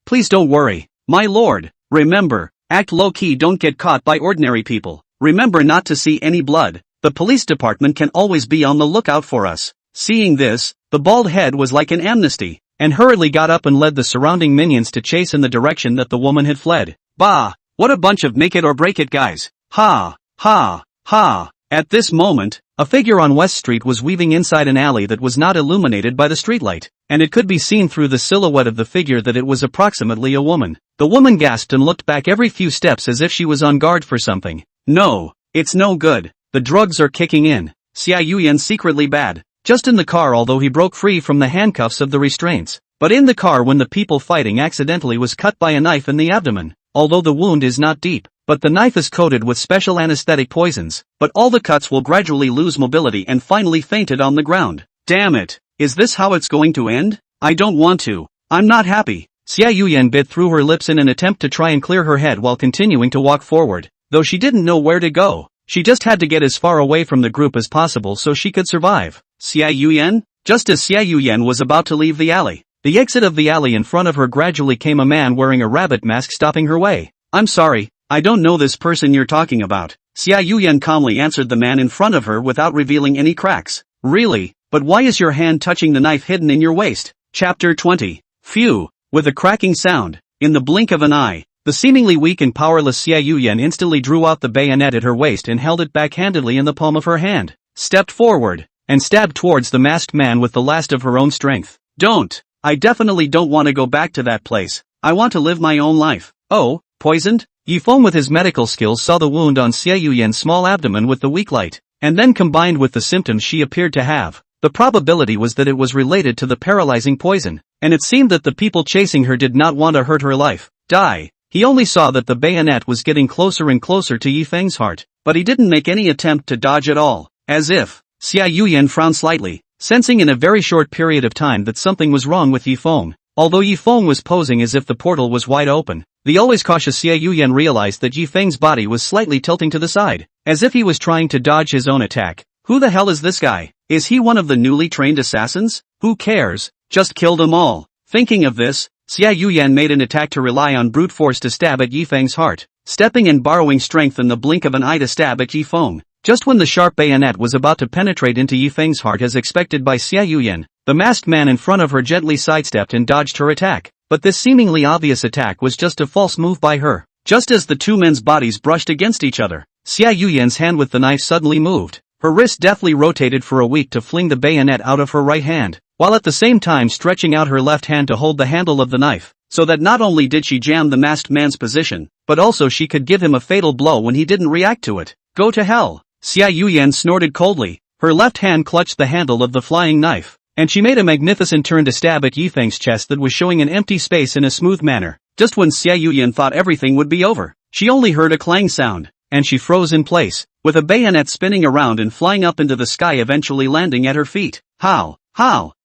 Please don't worry, my lord. Remember, act low-key, don't get caught by ordinary people. Remember not to see any blood. The police department can always be on the lookout for us. Seeing this, the bald head was like an amnesty, and hurriedly got up and led the surrounding minions to chase in the direction that the woman had fled. Bah! What a bunch of make it or break it guys. Ha! Ha! Ha! At this moment, a figure on West Street was weaving inside an alley that was not illuminated by the streetlight, and it could be seen through the silhouette of the figure that it was approximately a woman. The woman gasped and looked back every few steps as if she was on guard for something. No, it's no good. The drugs are kicking in. Xiao Yian secretly bad. Just in the car, although he broke free from the handcuffs of the restraints. But in the car when the people fighting accidentally was cut by a knife in the abdomen. Although the wound is not deep, but the knife is coated with special anesthetic poisons. But all the cuts will gradually lose mobility and finally fainted on the ground. Damn it. Is this how it's going to end? I don't want to. I'm not happy. Xiao Yian bit through her lips in an attempt to try and clear her head while continuing to walk forward. Though she didn't know where to go. She just had to get as far away from the group as possible so she could survive. Xiao Yian? Just as Xiao Yian was about to leave the alley, the exit of the alley in front of her gradually came a man wearing a rabbit mask stopping her way. I'm sorry, I don't know this person you're talking about. Xiao Yian calmly answered the man in front of her without revealing any cracks. Really? But why is your hand touching the knife hidden in your waist? Chapter 20. Phew. With a cracking sound, in the blink of an eye, the seemingly weak and powerless Xiao Yian instantly drew out the bayonet at her waist and held it backhandedly in the palm of her hand, stepped forward, and stabbed towards the masked man with the last of her own strength. Don't! I definitely don't want to go back to that place. I want to live my own life. Oh, poisoned? Yifeng with his medical skills saw the wound on Xiao Yian's small abdomen with the weak light, and then combined with the symptoms she appeared to have, the probability was that it was related to the paralyzing poison, and it seemed that the people chasing her did not want to hurt her life. Die. He only saw that the bayonet was getting closer and closer to Yifeng's heart, but he didn't make any attempt to dodge at all, as if. Xiao Yian frowned slightly, sensing in a very short period of time that something was wrong with Yifeng. Although Yifeng was posing as if the portal was wide open, the always cautious Xiao Yian realized that Yifeng's body was slightly tilting to the side, as if he was trying to dodge his own attack. Who the hell is this guy? Is he one of the newly trained assassins? Who cares? Just kill them all. Thinking of this, Xiao Yian made an attack to rely on brute force to stab at Yifeng's heart, stepping and borrowing strength in the blink of an eye to stab at Yifeng. Just when the sharp bayonet was about to penetrate into Yifeng's heart as expected by Xiao Yian, the masked man in front of her gently sidestepped and dodged her attack. But this seemingly obvious attack was just a false move by her. Just as the two men's bodies brushed against each other, Xiao Yian's hand with the knife suddenly moved. Her wrist deftly rotated for a week to fling the bayonet out of her right hand, while at the same time stretching out her left hand to hold the handle of the knife, so that not only did she jam the masked man's position, but also she could give him a fatal blow when he didn't react to it. Go to hell! Xiao Yian snorted coldly. Her left hand clutched the handle of the flying knife, and she made a magnificent turn to stab at Yifeng's chest that was showing an empty space in a smooth manner. Just when Xiao Yian thought everything would be over, she only heard a clang sound, and she froze in place, with a bayonet spinning around and flying up into the sky, eventually landing at her feet. How?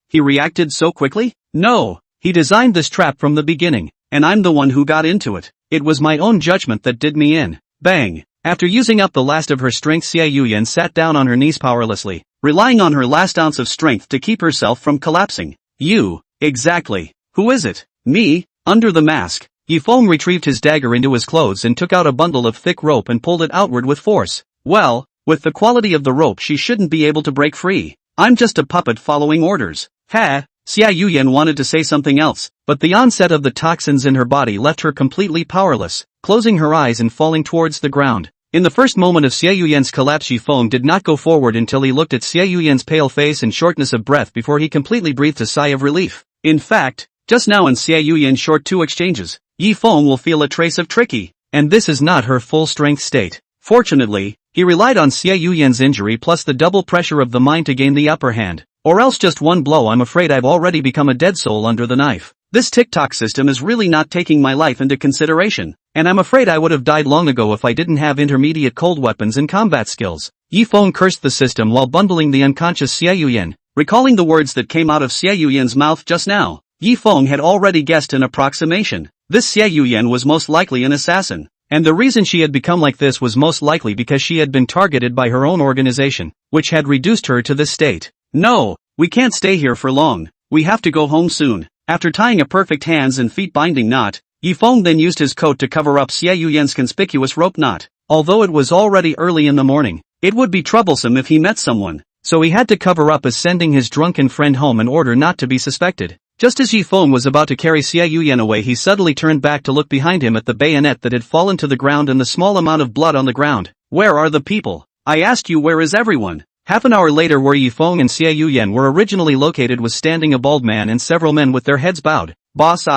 He reacted so quickly? No, he designed this trap from the beginning, and I'm the one who got into it. it was my own judgment that did me in. Bang! After using up the last of her strength, Xiao Yian sat down on her knees powerlessly, relying on her last ounce of strength to keep herself from collapsing. You, exactly. Who is it? Me? Under the mask, Yifeng retrieved his dagger into his clothes and took out a bundle of thick rope and pulled it outward with force. Well, with the quality of the rope she shouldn't be able to break free. I'm just a puppet following orders. Ha! Xiao Yian wanted to say something else, but the onset of the toxins in her body left her completely powerless, closing her eyes and falling towards the ground. In the first moment of Xiao Yian's collapse, Yifeng did not go forward until he looked at Xiao Yian's pale face and shortness of breath before he completely breathed a sigh of relief. In fact, just now in Xiao Yian's short two exchanges, Yifeng will feel a trace of tricky, and this is not her full strength state. Fortunately, he relied on Xiao Yian's injury plus the double pressure of the mind to gain the upper hand, or else just one blow. I'm afraid I've already become a dead soul under the knife. This TikTok system is really not taking my life into consideration, and I'm afraid I would have died long ago if I didn't have intermediate cold weapons and combat skills. Yifeng cursed the system while bundling the unconscious Xiao Yian, recalling the words that came out of Xiao Yian's mouth just now. Yifeng had already guessed an approximation. This Xiao Yian was most likely an assassin, and the reason she had become like this was most likely because she had been targeted by her own organization, which had reduced her to this state. No, we can't stay here for long. We have to go home soon. After tying a perfect hands and feet binding knot, Yifeng then used his coat to cover up Xiao Yian's conspicuous rope knot. Although it was already early in the morning, it would be troublesome if he met someone, so he had to cover up as sending his drunken friend home in order not to be suspected. Just as Yifeng was about to carry Xiao Yian away, he suddenly turned back to look behind him at the bayonet that had fallen to the ground and the small amount of blood on the ground. Where are the people? I asked you, where is everyone? Half an hour later, where Yifeng and Xiao Yian were originally located was standing a bald man and several men with their heads bowed. Boss,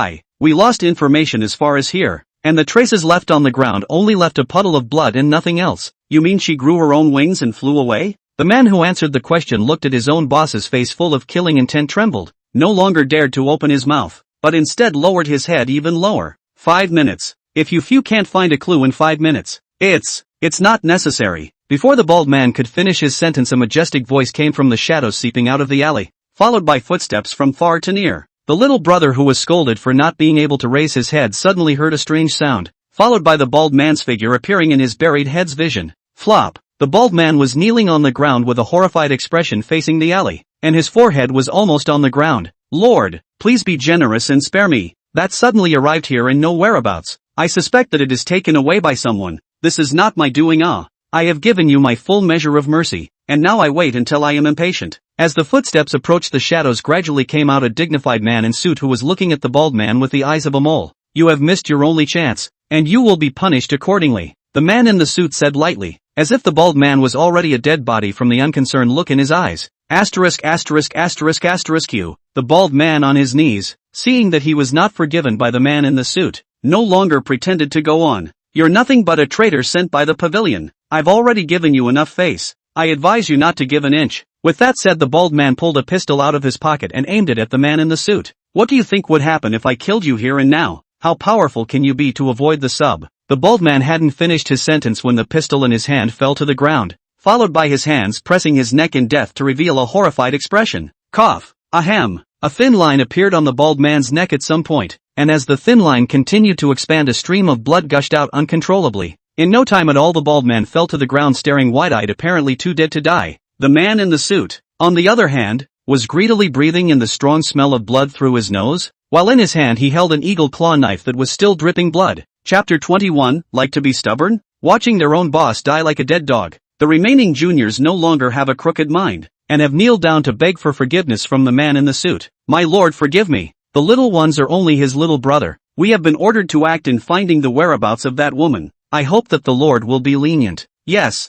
we lost information as far as here, and the traces left on the ground only left a puddle of blood and nothing else. You mean she grew her own wings and flew away? The man who answered the question looked at his own boss's face full of killing intent, trembled, no longer dared to open his mouth, but instead lowered his head even lower. 5 minutes. If you can't find a clue in 5 minutes, it's not necessary. Before the bald man could finish his sentence, a majestic voice came from the shadows seeping out of the alley, followed by footsteps from far to near. The little brother who was scolded for not being able to raise his head suddenly heard a strange sound, followed by the bald man's figure appearing in his buried head's vision. Flop! The bald man was kneeling on the ground with a horrified expression facing the alley, and his forehead was almost on the ground. Lord, please be generous and spare me. That suddenly arrived here and no whereabouts. I suspect that it is taken away by someone. This is not my doing. I have given you my full measure of mercy, and now I wait until I am impatient. As the footsteps approached, the shadows gradually came out a dignified man in suit who was looking at the bald man with the eyes of a mole. You have missed your only chance, and you will be punished accordingly, the man in the suit said lightly, as if the bald man was already a dead body from the unconcerned look in his eyes. Asterisk asterisk asterisk asterisk Q. The bald man on his knees, seeing that he was not forgiven by the man in the suit, no longer pretended to go on. You're nothing but a traitor sent by the pavilion. I've already given you enough face. I advise you not to give an inch. With that said, the bald man pulled a pistol out of his pocket and aimed it at the man in the suit. What do you think would happen if I killed you here and now? How powerful can you be to avoid the sub? The bald man hadn't finished his sentence when the pistol in his hand fell to the ground, followed by his hands pressing his neck in death to reveal a horrified expression. Cough. Ahem. A thin line appeared on the bald man's neck at some point, and as the thin line continued to expand, a stream of blood gushed out uncontrollably. In no time at all, the bald man fell to the ground staring wide-eyed, apparently too dead to die. The man in the suit, on the other hand, was greedily breathing in the strong smell of blood through his nose, while in his hand he held an eagle claw knife that was still dripping blood. Chapter 21, Like to be stubborn? Watching their own boss die like a dead dog, the remaining juniors no longer have a crooked mind, and have kneeled down to beg for forgiveness from the man in the suit. My lord, forgive me. The little ones are only his little brother. We have been ordered to act in finding the whereabouts of that woman. I hope that the Lord will be lenient. Yes,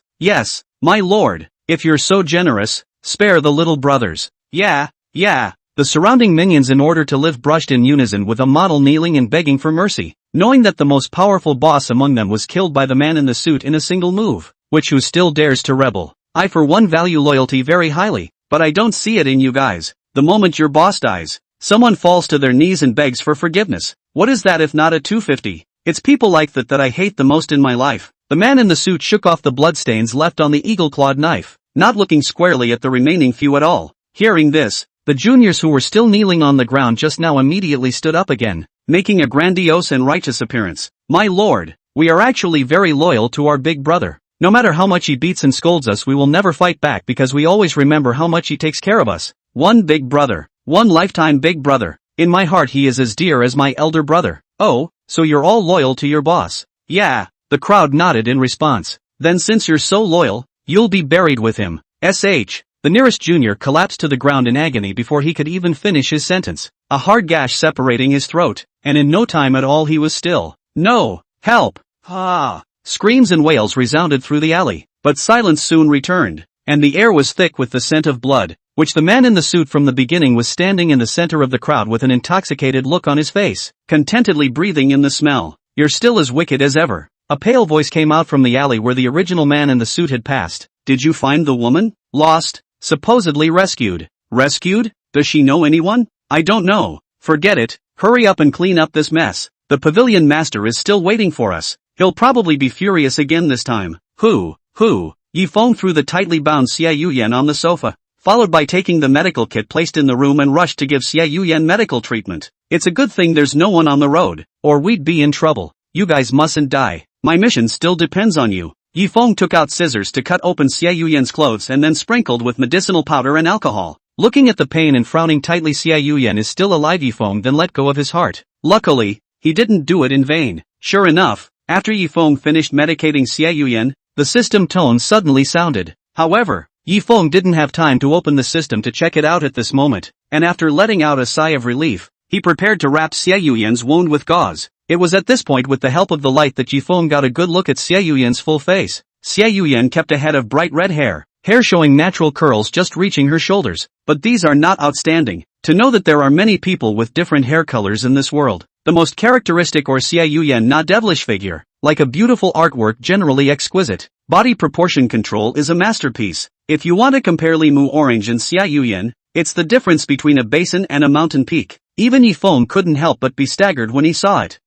my lord. If you're so generous, spare the little brothers. Yeah. The surrounding minions in order to live brushed in unison with a model kneeling and begging for mercy, knowing that the most powerful boss among them was killed by the man in the suit in a single move, which who still dares to rebel. I for one value loyalty very highly, but I don't see it in you guys. The moment your boss dies, someone falls to their knees and begs for forgiveness. What is that if not a 250? It's people like that I hate the most in my life. The man in the suit shook off the bloodstains left on the eagle-clawed knife, not looking squarely at the remaining few at all. Hearing this, the juniors who were still kneeling on the ground just now immediately stood up again. making a grandiose and righteous appearance. My lord, we are actually very loyal to our big brother. No matter how much he beats and scolds us, we will never fight back because we always remember how much he takes care of us. One big brother. One lifetime big brother. In my heart he is as dear as my elder brother. Oh, so you're all loyal to your boss? Yeah, the crowd nodded in response. Then since you're so loyal, you'll be buried with him. SH. The nearest junior collapsed to the ground in agony before he could even finish his sentence. A hard gash separating his throat, and in no time at all he was still. No! Help! Ah! Screams and wails resounded through the alley, but silence soon returned, and the air was thick with the scent of blood, which the man in the suit from the beginning was standing in the center of the crowd with an intoxicated look on his face, contentedly breathing in the smell. You're still as wicked as ever. A pale voice came out from the alley where the original man in the suit had passed. Did you find the woman? Lost? Supposedly rescued. Rescued? Does she know anyone? I don't know. Forget it. Hurry up and clean up this mess. The pavilion master is still waiting for us. He'll probably be furious again this time. Who? Yifeng threw the tightly bound Xiao Yian on the sofa, followed by taking the medical kit placed in the room and rushed to give Xiao Yian medical treatment. It's a good thing there's no one on the road, or we'd be in trouble. You guys mustn't die. My mission still depends on you. Yifeng took out scissors to cut open Xiao Yian's clothes and then sprinkled with medicinal powder and alcohol. Looking at the pain and frowning tightly, Xiao Yian is still alive. Yifeng then let go of his heart. Luckily, he didn't do it in vain. Sure enough, after Yifeng finished medicating Xiao Yian, the system tone suddenly sounded. However, Yifeng didn't have time to open the system to check it out at this moment, and after letting out a sigh of relief, he prepared to wrap Xiao Yian's wound with gauze. It was at this point with the help of the light that Yifeng got a good look at Xiao Yian's full face. Xiao Yian kept a head of bright red hair showing natural curls just reaching her shoulders. But these are not outstanding. To know that there are many people with different hair colors in this world. The most characteristic or Xiao Yian not devilish figure, like a beautiful artwork generally exquisite. Body proportion control is a masterpiece. If you want to compare Limu Orange and Xiao Yian, it's the difference between a basin and a mountain peak. Even Yifeng couldn't help but be staggered when he saw it.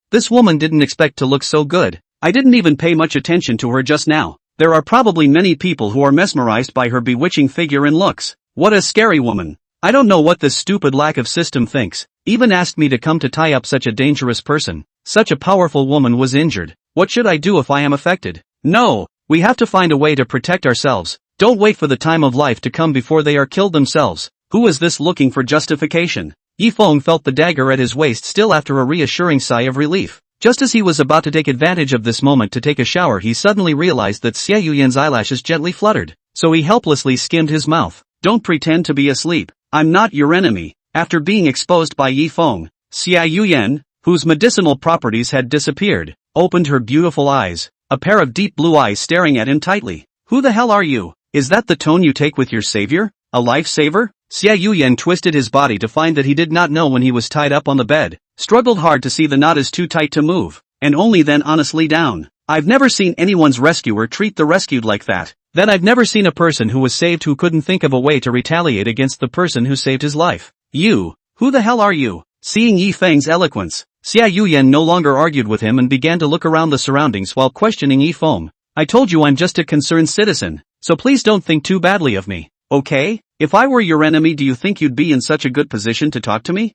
This woman didn't expect to look so good. I didn't even pay much attention to her just now. There are probably many people who are mesmerized by her bewitching figure and looks. What a scary woman. I don't know what this stupid lack of system thinks. Even asked me to come to tie up such a dangerous person. Such a powerful woman was injured. What should I do if I am affected? No, we have to find a way to protect ourselves. Don't wait for the time of life to come before they are killed themselves. Who is this looking for justification? Yifeng felt the dagger at his waist still after a reassuring sigh of relief. Just as he was about to take advantage of this moment to take a shower, he suddenly realized that Xiao Yian's eyelashes gently fluttered. So he helplessly skimmed his mouth. Don't pretend to be asleep. I'm not your enemy. After being exposed by Yifeng, Xiao Yian, whose medicinal properties had disappeared, opened her beautiful eyes, a pair of deep blue eyes staring at him tightly. Who the hell are you? Is that the tone you take with your savior? A lifesaver? Xiao Yian twisted his body to find that he did not know when he was tied up on the bed, struggled hard to see the knot is too tight to move, and only then honestly down. I've never seen anyone's rescuer treat the rescued like that. Then I've never seen a person who was saved who couldn't think of a way to retaliate against the person who saved his life. You, who the hell are you? Seeing Yifeng's eloquence, Xiao Yian no longer argued with him and began to look around the surroundings while questioning Yifeng. I told you I'm just a concerned citizen, so please don't think too badly of me, okay? If I were your enemy, do you think you'd be in such a good position to talk to me?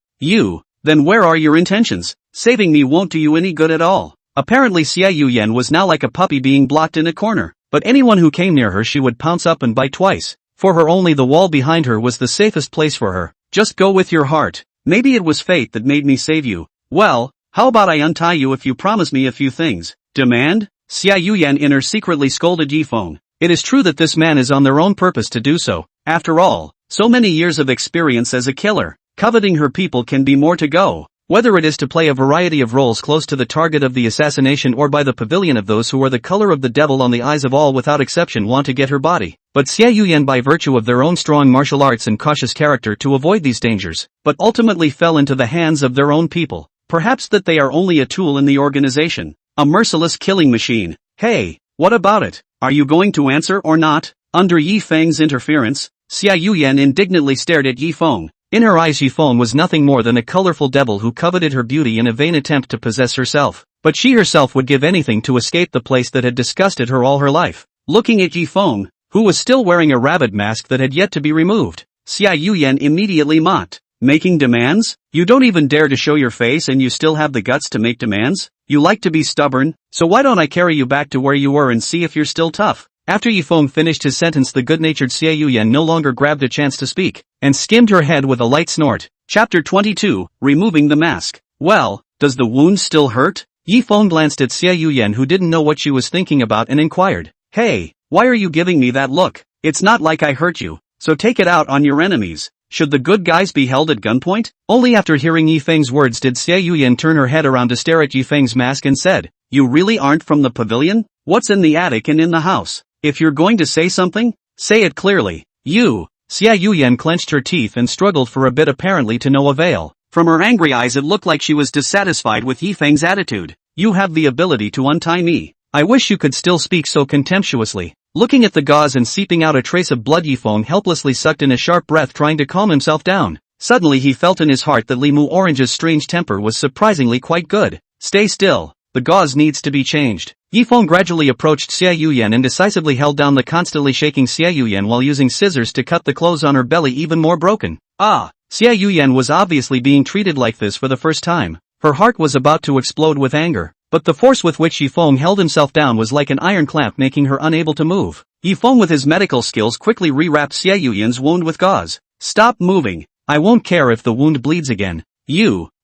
Then where are your intentions? Saving me won't do you any good at all. Apparently Xiao Yian was now like a puppy being blocked in a corner, but anyone who came near her she would pounce up and bite twice. For her only the wall behind her was the safest place for her. Just go with your heart. Maybe it was fate that made me save you. Well, how about I untie you if you promise me a few things? Demand? Xiao Yian inner secretly scolded Yifeng. It is true that this man is on their own purpose to do so. After all, so many years of experience as a killer. Coveting her people can be more to go. Whether it is to play a variety of roles close to the target of the assassination or by the pavilion of those who are the color of the devil on the eyes of all without exception want to get her body. But Xiao Yian by virtue of their own strong martial arts and cautious character to avoid these dangers, but ultimately fell into the hands of their own people. Perhaps that they are only a tool in the organization. A merciless killing machine. Hey, what about it? Are you going to answer or not? Under Yifeng's interference, Xiao Yian indignantly stared at Yifeng. In her eyes Yifeng was nothing more than a colorful devil who coveted her beauty in a vain attempt to possess herself. But she herself would give anything to escape the place that had disgusted her all her life. Looking at Yifeng, who was still wearing a rabbit mask that had yet to be removed, Xiao Yian immediately mocked. Making demands? You don't even dare to show your face and you still have the guts to make demands? You like to be stubborn, so why don't I carry you back to where you were and see if you're still tough? After Yifeng finished his sentence, the good-natured Xiao Yian no longer grabbed a chance to speak, and skimmed her head with a light snort. Chapter 22, Removing the Mask. Well, does the wound still hurt? Yifeng glanced at Xiao Yian, who didn't know what she was thinking about, and inquired. Hey, why are you giving me that look? It's not like I hurt you, so take it out on your enemies. Should the good guys be held at gunpoint? Only after hearing Yifeng's words did Xiao Yian turn her head around to stare at Yifeng's mask and said, You really aren't from the pavilion? What's in the attic and in the house? If you're going to say something, say it clearly. You. Xiao Yian clenched her teeth and struggled for a bit, apparently to no avail. From her angry eyes it looked like she was dissatisfied with Yifeng's attitude. You have the ability to untie me. I wish you could still speak so contemptuously. Looking at the gauze and seeping out a trace of blood, Yifeng helplessly sucked in a sharp breath, trying to calm himself down. Suddenly he felt in his heart that Limu Orange's strange temper was surprisingly quite good. Stay still. The gauze needs to be changed. Yifeng gradually approached Xiao Yian and decisively held down the constantly shaking Xiao Yian while using scissors to cut the clothes on her belly even more broken. Xiao Yian was obviously being treated like this for the first time. Her heart was about to explode with anger. But the force with which Yifeng held himself down was like an iron clamp, making her unable to move. Yifeng with his medical skills quickly rewrapped Xiao Yian's wound with gauze. Stop moving. I won't care if the wound bleeds again.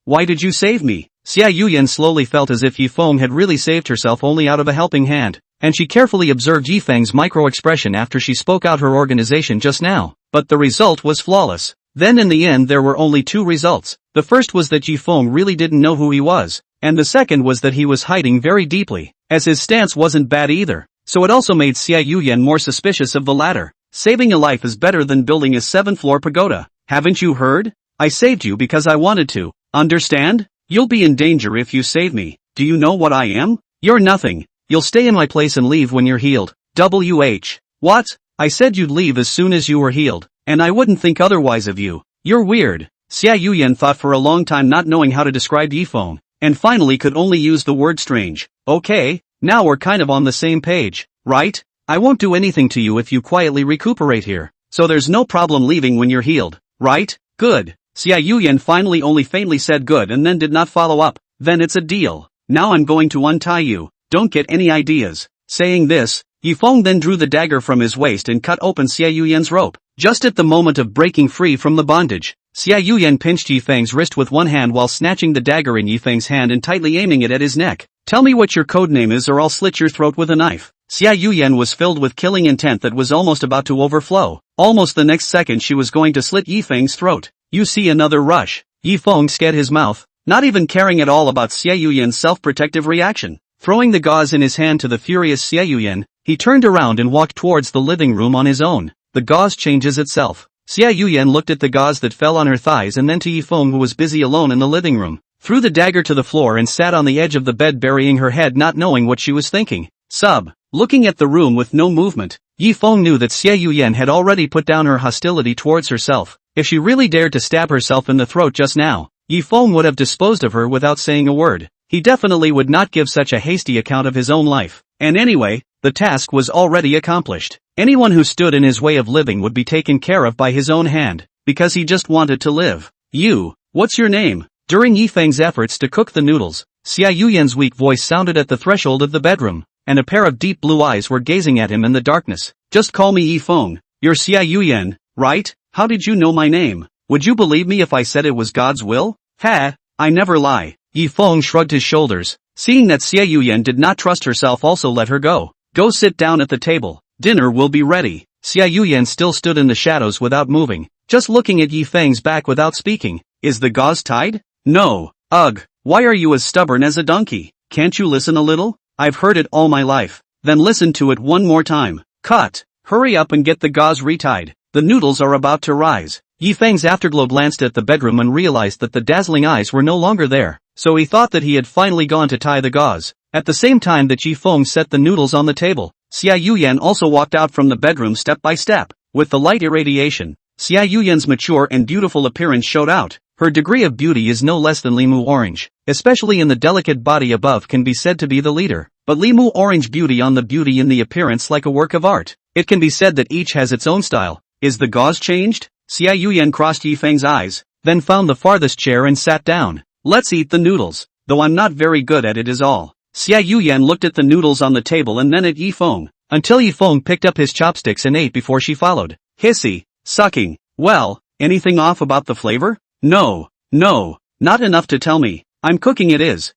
Why did you save me? Xiao Yian slowly felt as if Yifeng had really saved herself only out of a helping hand, and she carefully observed Yifeng's micro-expression after she spoke out her organization just now. But the result was flawless. Then in the end there were only two results. The first was that Yifeng really didn't know who he was, and the second was that he was hiding very deeply, as his stance wasn't bad either. So it also made Xiao Yian more suspicious of the latter. Saving a life is better than building a 7th-floor pagoda. Haven't you heard? I saved you because I wanted to. Understand? You'll be in danger if you save me. Do you know what I am? You're nothing. You'll stay in my place and leave when you're healed. What? I said you'd leave as soon as you were healed, and I wouldn't think otherwise of you. You're weird. Xiao Yian thought for a long time, not knowing how to describe Yifeng, and finally could only use the word strange. Okay, now we're kind of on the same page, right? I won't do anything to you if you quietly recuperate here, so there's no problem leaving when you're healed, right? Good. Xiao Yian finally only faintly said good and then did not follow up. Then it's a deal. Now I'm going to untie you. Don't get any ideas. Saying this, Yifeng then drew the dagger from his waist and cut open Xiao Yian's rope. Just at the moment of breaking free from the bondage, Xiao Yian pinched Yifeng's wrist with one hand while snatching the dagger in Yifeng's hand and tightly aiming it at his neck. Tell me what your codename is or I'll slit your throat with a knife. Xiao Yian was filled with killing intent that was almost about to overflow. Almost the next second she was going to slit Yifeng's throat. You see another rush. Yifeng scared his mouth, not even caring at all about Xiao Yian's self-protective reaction. Throwing the gauze in his hand to the furious Xiao Yian, he turned around and walked towards the living room on his own. The gauze changes itself. Xiao Yian looked at the gauze that fell on her thighs and then to Yifeng, who was busy alone in the living room, threw the dagger to the floor and sat on the edge of the bed, burying her head, not knowing what she was thinking. Looking at the room with no movement, Yifeng knew that Xiao Yian had already put down her hostility towards herself. If she really dared to stab herself in the throat just now, Yifeng would have disposed of her without saying a word. He definitely would not give such a hasty account of his own life. And anyway, the task was already accomplished. Anyone who stood in his way of living would be taken care of by his own hand, because he just wanted to live. What's your name? During Yifeng's efforts to cook the noodles, Xiao Yian's weak voice sounded at the threshold of the bedroom, and a pair of deep blue eyes were gazing at him in the darkness. Just call me Yifeng. You're Xiao Yian, right? How did you know my name? Would you believe me if I said it was God's will? I never lie. Yifeng shrugged his shoulders. Seeing that Xiao Yian did not trust herself, also let her go. Go sit down at the table. Dinner will be ready. Xiao Yian still stood in the shadows without moving, just looking at Yifeng's back without speaking. Is the gauze tied? No. Ugh. Why are you as stubborn as a donkey? Can't you listen a little? I've heard it all my life. Then listen to it one more time. Cut. Hurry up and get the gauze retied. The noodles are about to rise. Yifeng's afterglow glanced at the bedroom and realized that the dazzling eyes were no longer there, so he thought that he had finally gone to tie the gauze. At the same time that Yifeng set the noodles on the table, Xiao Yian also walked out from the bedroom step by step. With the light irradiation, Xiao Yian's mature and beautiful appearance showed out. Her degree of beauty is no less than Limu Orange, especially in the delicate body above can be said to be the leader. But Limu Orange beauty on the beauty in the appearance like a work of art. It can be said that each has its own style. Is the gauze changed? Xiao Yian crossed Yifeng's eyes. then found the farthest chair and sat down. Let's eat the noodles, though I'm not very good at it is all. Xiao Yian looked at the noodles on the table and then at Yifeng, until Yifeng picked up his chopsticks and ate before she followed. Hissy, sucking. Well, anything off about the flavor? No, not enough to tell me. I'm cooking it is.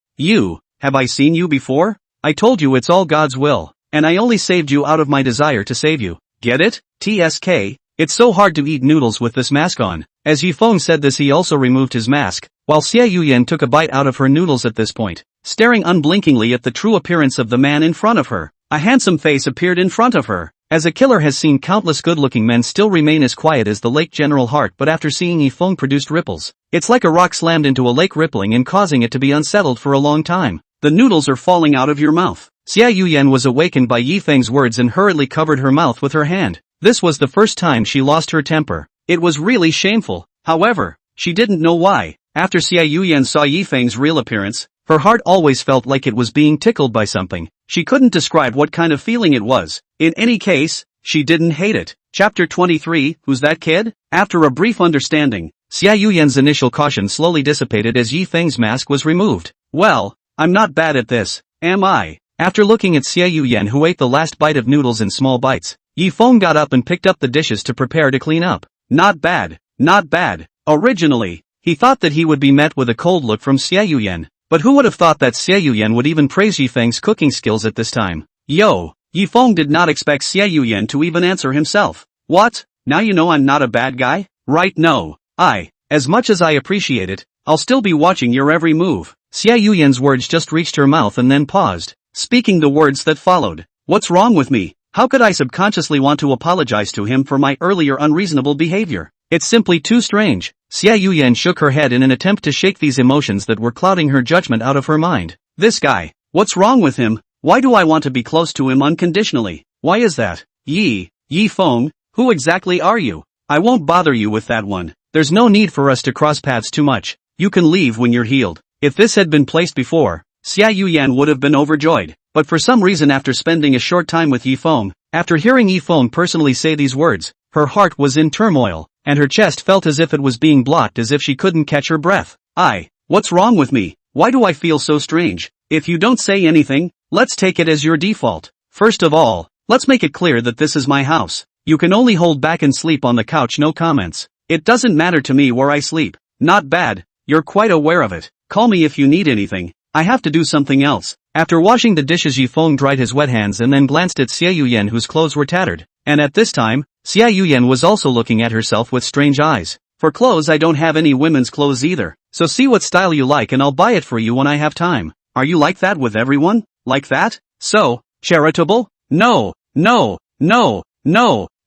Have I seen you before? I told you it's all God's will, and I only saved you out of my desire to save you. Get it? TSK. It's so hard to eat noodles with this mask on. As Yifeng said this he also removed his mask, while Xiao Yian took a bite out of her noodles at this point, staring unblinkingly at the true appearance of the man in front of her. A handsome face appeared in front of her. As a killer has seen countless good-looking men still remain as quiet as the lake General Heart, but after seeing Yifeng produced ripples, it's like a rock slammed into a lake rippling and causing it to be unsettled for a long time. The noodles are falling out of your mouth. Xiao Yian was awakened by Yifeng's words and hurriedly covered her mouth with her hand. This was the first time she lost her temper. It was really shameful. However, she didn't know why. After Xiao Yian saw Yifeng's real appearance, her heart always felt like it was being tickled by something. She couldn't describe what kind of feeling it was. In any case, she didn't hate it. Chapter 23, Who's That Kid? After a brief understanding, Xiao Yian's initial caution slowly dissipated as Yifeng's mask was removed. Well, I'm not bad at this, am I? After looking at Xiao Yian who ate the last bite of noodles in small bites, Yifeng got up and picked up the dishes to prepare to clean up. Not bad. Originally, he thought that he would be met with a cold look from Xiao Yian, but who would have thought that Xiao Yian would even praise Yifeng's cooking skills at this time? Yifeng did not expect Xiao Yian to even answer himself. What? Now you know I'm not a bad guy? Right? No. As much as I appreciate it, I'll still be watching your every move. Xiao Yian's words just reached her mouth and then paused, speaking the words that followed. What's wrong with me? How could I subconsciously want to apologize to him for my earlier unreasonable behavior? It's simply too strange. Xiao Yian shook her head in an attempt to shake these emotions that were clouding her judgment out of her mind. This guy. What's wrong with him? Why do I want to be close to him unconditionally? Why is that? Yifeng, who exactly are you? I won't bother you with that one. There's no need for us to cross paths too much. You can leave when you're healed. If this had been placed before, Xiao Yian would have been overjoyed. But for some reason after spending a short time with Yifeng, after hearing Yifeng personally say these words, her heart was in turmoil, and her chest felt as if it was being blocked as if she couldn't catch her breath. What's wrong with me? Why do I feel so strange? If you don't say anything, let's take it as your default. First of all, let's make it clear that this is my house. You can only hold back and sleep on the couch, no comments. It doesn't matter to me where I sleep. Not bad, you're quite aware of it. Call me if you need anything. I have to do something else. After washing the dishes Yifeng dried his wet hands and then glanced at Xiao Yian whose clothes were tattered. And at this time, Xiao Yian was also looking at herself with strange eyes. For clothes I don't have any women's clothes either. So see what style you like and I'll buy it for you when I have time. Are you like that with everyone? Like that? So, charitable? No.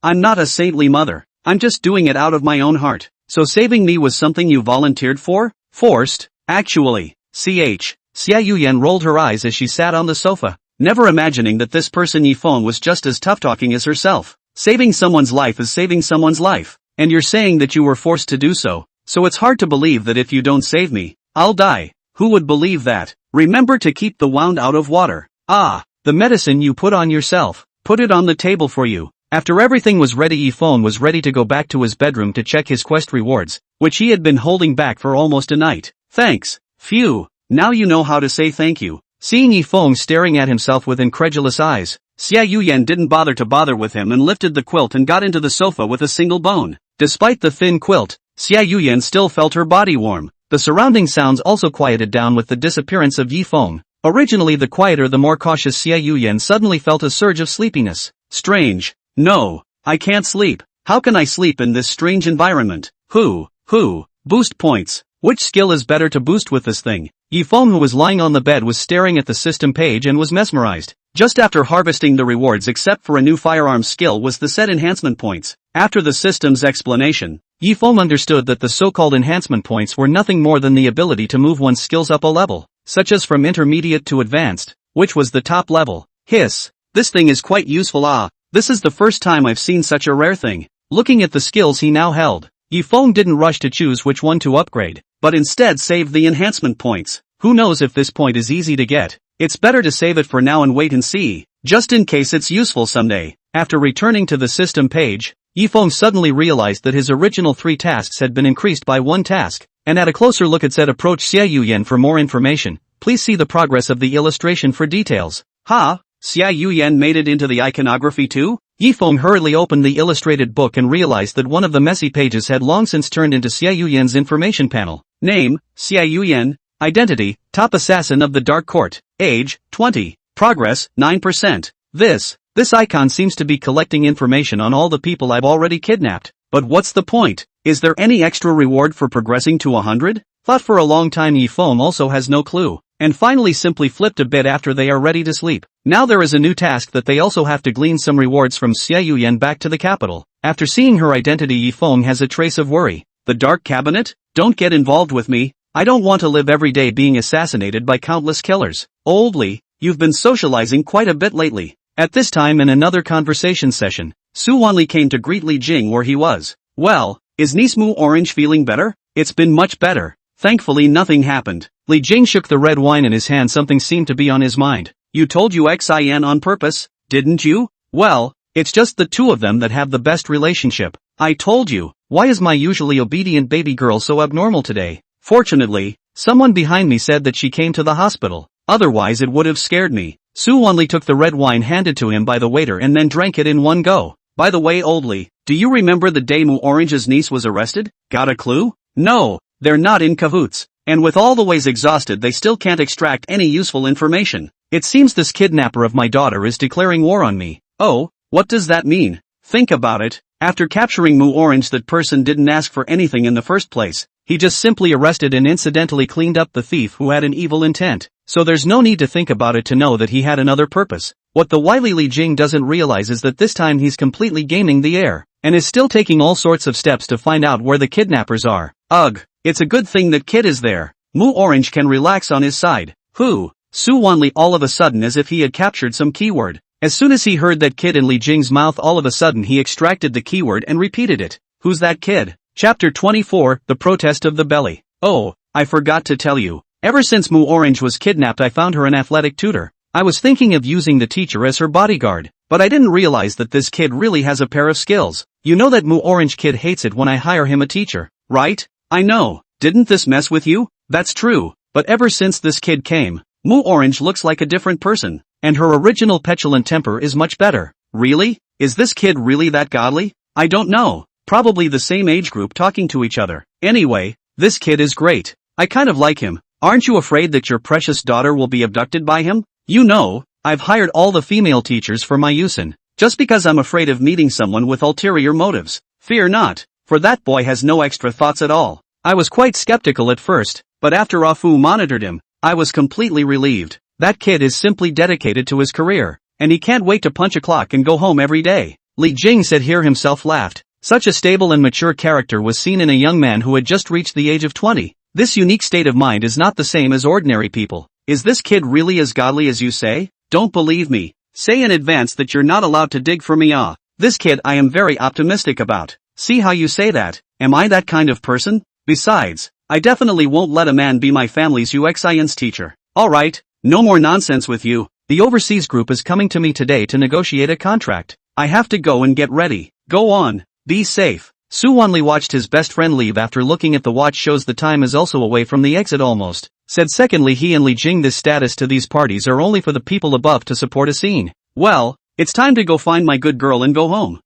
I'm not a saintly mother. I'm just doing it out of my own heart. So saving me was something you volunteered for? Forced? Actually. Xiao Yian rolled her eyes as she sat on the sofa, never imagining that this person Yifeng was just as tough-talking as herself. Saving someone's life is saving someone's life, and you're saying that you were forced to do so. So it's hard to believe that if you don't save me, I'll die. Who would believe that? Remember to keep the wound out of water. The medicine you put on yourself. Put it on the table for you. After everything was ready, Yifeng was ready to go back to his bedroom to check his quest rewards, which he had been holding back for almost a night. Thanks. Phew. Now you know how to say thank you. Seeing Yifeng staring at himself with incredulous eyes, Xiao Yian didn't bother with him and lifted the quilt and got into the sofa with a single bone. Despite the thin quilt, Xiao Yian still felt her body warm. The surrounding sounds also quieted down with the disappearance of Yifeng. Originally the quieter the more cautious Xiao Yian suddenly felt a surge of sleepiness. Strange. No, I can't sleep. How can I sleep in this strange environment? Boost points. Which skill is better to boost with this thing? Yifeng, who was lying on the bed, was staring at the system page and was mesmerized. Just after harvesting the rewards except for a new firearms skill was the set enhancement points. After the system's explanation, Yifeng understood that the so-called enhancement points were nothing more than the ability to move one's skills up a level, such as from intermediate to advanced, which was the top level. This thing is quite useful. This is the first time I've seen such a rare thing. Looking at the skills he now held, Yifeng didn't rush to choose which one to upgrade, but instead saved the enhancement points. Who knows if this point is easy to get? It's better to save it for now and wait and see, just in case it's useful someday. After returning to the system page, Yifeng suddenly realized that his original 3 tasks had been increased by 1 task, and at a closer look it said approach Xiao Yian for more information. Please see the progress of the illustration for details. Ha! Xiao Yian made it into the iconography too? Yifeng hurriedly opened the illustrated book and realized that one of the messy pages had long since turned into Xiao Yian's information panel. Name, Xiao Yian. Identity, top assassin of the Dark Court. Age, 20. Progress, 9%. This icon seems to be collecting information on all the people I've already kidnapped. But what's the point? Is there any extra reward for progressing to 100? Thought for a long time. Yifeng also has no clue. And finally simply flipped a bit after they are ready to sleep. Now there is a new task that they also have to glean some rewards from Xiao Yian back to the capital. After seeing her identity, Yifeng has a trace of worry. The Dark Cabinet? Don't get involved with me. I don't want to live every day being assassinated by countless killers. Old Li, you've been socializing quite a bit lately. At this time in another conversation session, Suani came to greet Li Jing where he was. Well, is niece Mu Orange feeling better? It's been much better. Thankfully nothing happened. Li Jing shook the red wine in his hand. Something seemed to be on his mind. You told Yuxin on purpose, didn't you? Well, it's just the 2 of them that have the best relationship. I told you. Why is my usually obedient baby girl so abnormal today? Fortunately, someone behind me said that she came to the hospital. Otherwise it would have scared me. Suani took the red wine handed to him by the waiter and then drank it in one go. By the way, Old Li, do you remember the day Mu Orange's niece was arrested? Got a clue? No, they're not in cahoots. And with all the ways exhausted they still can't extract any useful information. It seems this kidnapper of my daughter is declaring war on me. Oh, what does that mean? Think about it. After capturing Mu Orange, that person didn't ask for anything in the first place. He just simply arrested and incidentally cleaned up the thief who had an evil intent. So there's no need to think about it to know that he had another purpose. What the wily Li Jing doesn't realize is that this time he's completely gaming the air, and is still taking all sorts of steps to find out where the kidnappers are. Ugh, it's a good thing that Kid is there. Mu Orange can relax on his side. Who? Suani all of a sudden, as if he had captured some keyword. As soon as he heard that kid in Li Jing's mouth, all of a sudden he extracted the keyword and repeated it. Who's that kid? Chapter 24, The Protest of the Belly. Oh, I forgot to tell you. Ever since Mu Orange was kidnapped I found her an athletic tutor. I was thinking of using the teacher as her bodyguard, but I didn't realize that this kid really has a pair of skills. You know that Mu Orange kid hates it when I hire him a teacher, right? I know. Didn't this mess with you? That's true, but ever since this kid came, Mu Orange looks like a different person, and her original petulant temper is much better. Really? Is this kid really that godly? I don't know. Probably the same age group talking to each other. Anyway, this kid is great. I kind of like him. Aren't you afraid that your precious daughter will be abducted by him? You know, I've hired all the female teachers for my Yusen, just because I'm afraid of meeting someone with ulterior motives. Fear not, for that boy has no extra thoughts at all. I was quite skeptical at first, but after Afu monitored him, I was completely relieved. That kid is simply dedicated to his career, and he can't wait to punch a clock and go home every day. Li Jing said here himself laughed. Such a stable and mature character was seen in a young man who had just reached the age of 20. This unique state of mind is not the same as ordinary people. Is this kid really as godly as you say? Don't believe me. Say in advance that you're not allowed to dig for me. This kid I am very optimistic about. See how you say that? Am I that kind of person? Besides, I definitely won't let a man be my family's UXIN's teacher. Alright, no more nonsense with you. The overseas group is coming to me today to negotiate a contract. I have to go and get ready. Go on. Be safe. Suani watched his best friend leave after looking at the watch. Shows the time is also away from the exit almost. Said secondly he and Li Jing, this status to these parties are only for the people above to support a scene. Well, it's time to go find my good girl and go home.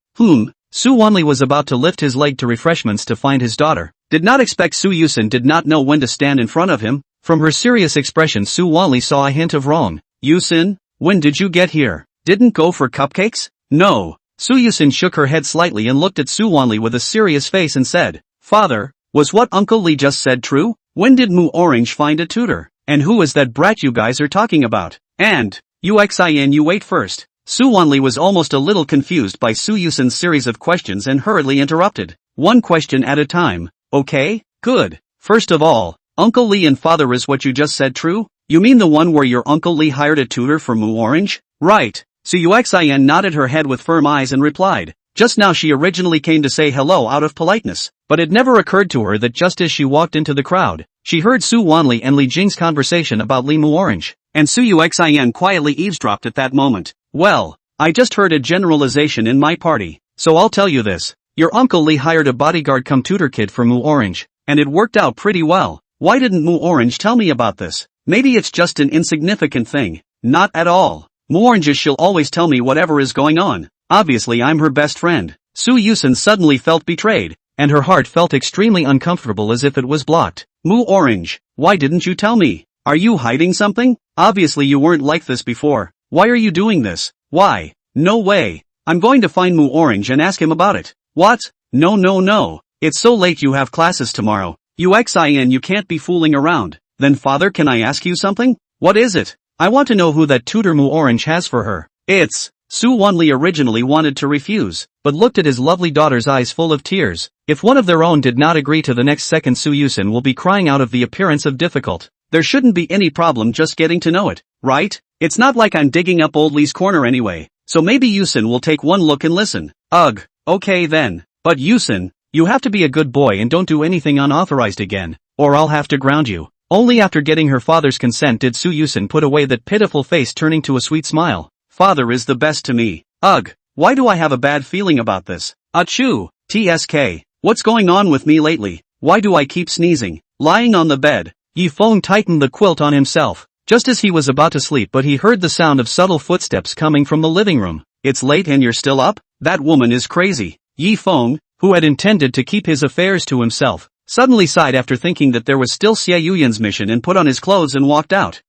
Suani was about to lift his leg to refreshments to find his daughter. Did not expect Yusen did not know when to stand in front of him. From her serious expression Suani saw a hint of wrong. Yusen, when did you get here? Didn't go for cupcakes? No. Yusen shook her head slightly and looked at Suani with a serious face and said, Father, was what Uncle Li just said true? When did Mu Orange find a tutor? And who is that brat you guys are talking about? And, Yuxin, you wait first. Suani was almost a little confused by Yusen's series of questions and hurriedly interrupted. One question at a time. Okay, good. First of all, Uncle Li and Father, is what you just said true? You mean the one where your Uncle Li hired a tutor for Mu Orange? Right. So Yuxin nodded her head with firm eyes and replied. Just now she originally came to say hello out of politeness, but it never occurred to her that just as she walked into the crowd, she heard Suani and Li Jing's conversation about Li Mu Orange, and Yuxin quietly eavesdropped at that moment. Well, I just heard a generalization in my party. So I'll tell you this. Your Uncle Lee hired a bodyguard come tutor kid for Mu Orange, and it worked out pretty well. Why didn't Mu Orange tell me about this? Maybe it's just an insignificant thing. Not at all. Mu Orange she'll always tell me whatever is going on. Obviously I'm her best friend. Yusen suddenly felt betrayed, and her heart felt extremely uncomfortable as if it was blocked. Mu Orange, why didn't you tell me? Are you hiding something? Obviously you weren't like this before. Why are you doing this? Why? No way. I'm going to find Mu Orange and ask him about it. What? No. It's so late, you have classes tomorrow. Yuxin, you can't be fooling around. Then father, can I ask you something? What is it? I want to know who that tutor Mu Orange has for her. It's... Suani originally wanted to refuse, but looked at his lovely daughter's eyes full of tears. If one of their own did not agree, to the next second Yusen will be crying out of the appearance of difficult. There shouldn't be any problem just getting to know it, right? It's not like I'm digging up old Lee's corner anyway, so maybe Yusen will take one look and listen. Ugh, okay then. But Yusen, you have to be a good boy and don't do anything unauthorized again, or I'll have to ground you. Only after getting her father's consent did Yusen put away that pitiful face, turning to a sweet smile. Father is the best to me. Ugh, why do I have a bad feeling about this? Achoo, TSK. What's going on with me lately? Why do I keep sneezing? Lying on the bed, Yifeng tightened the quilt on himself, just as he was about to sleep, but he heard the sound of subtle footsteps coming from the living room. It's late and you're still up? That woman is crazy. Yifeng, who had intended to keep his affairs to himself, suddenly sighed after thinking that there was still Xiao Yian's mission and put on his clothes and walked out.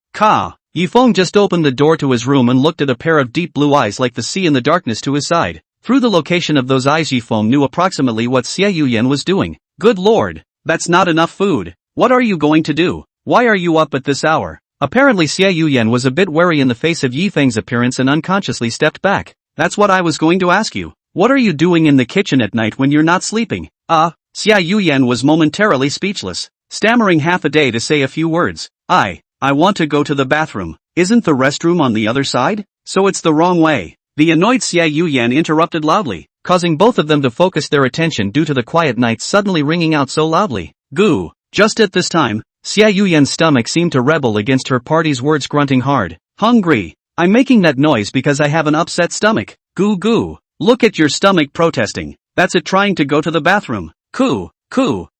Yifeng just opened the door to his room and looked at a pair of deep blue eyes like the sea in the darkness to his side. Through the location of those eyes, Yifeng knew approximately what Xiao Yian was doing. Good lord, that's not enough food. What are you going to do? Why are you up at this hour? Apparently Xiao Yian was a bit wary in the face of Yifeng's appearance and unconsciously stepped back. That's what I was going to ask you. What are you doing in the kitchen at night when you're not sleeping? Xiao Yian was momentarily speechless, stammering half a day to say a few words. I want to go to the bathroom. Isn't the restroom on the other side? So it's the wrong way. The annoyed Xiao Yian interrupted loudly, causing both of them to focus their attention due to the quiet night suddenly ringing out so loudly. Goo. Just at this time, Xiao Yian's stomach seemed to rebel against her party's words, grunting hard. Hungry. I'm making that noise because I have an upset stomach. Goo. Look at your stomach protesting. That's it, trying to go to the bathroom. Coo.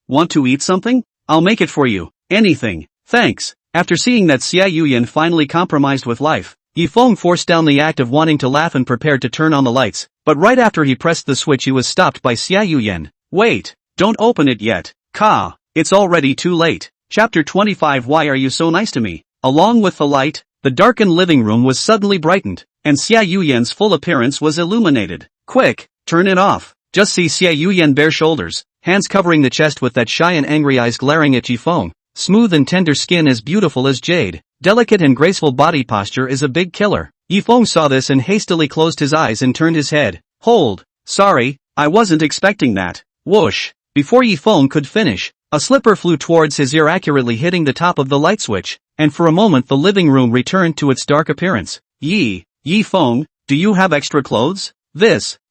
Want to eat something? I'll make it for you. Anything. Thanks. After seeing that Xiao Yian finally compromised with life, Yifeng forced down the act of wanting to laugh and prepared to turn on the lights, but right after he pressed the switch he was stopped by Xiao Yian. Wait, don't open it yet. It's already too late. Chapter 25. Why are you so nice to me? Along with the light, the darkened living room was suddenly brightened, and Xiao Yian's full appearance was illuminated. Quick, turn it off. Just see Xiao Yian bare shoulders, hands covering the chest with that shy and angry eyes glaring at Yifeng. Smooth and tender skin as beautiful as jade. Delicate and graceful body posture is a big killer. Yifeng saw this and hastily closed his eyes and turned his head. Hold. Sorry, I wasn't expecting that. Whoosh. Before Yifeng could finish, a slipper flew towards his ear, accurately hitting the top of the light switch, and for a moment the living room returned to its dark appearance. Yifeng, do you have extra clothes?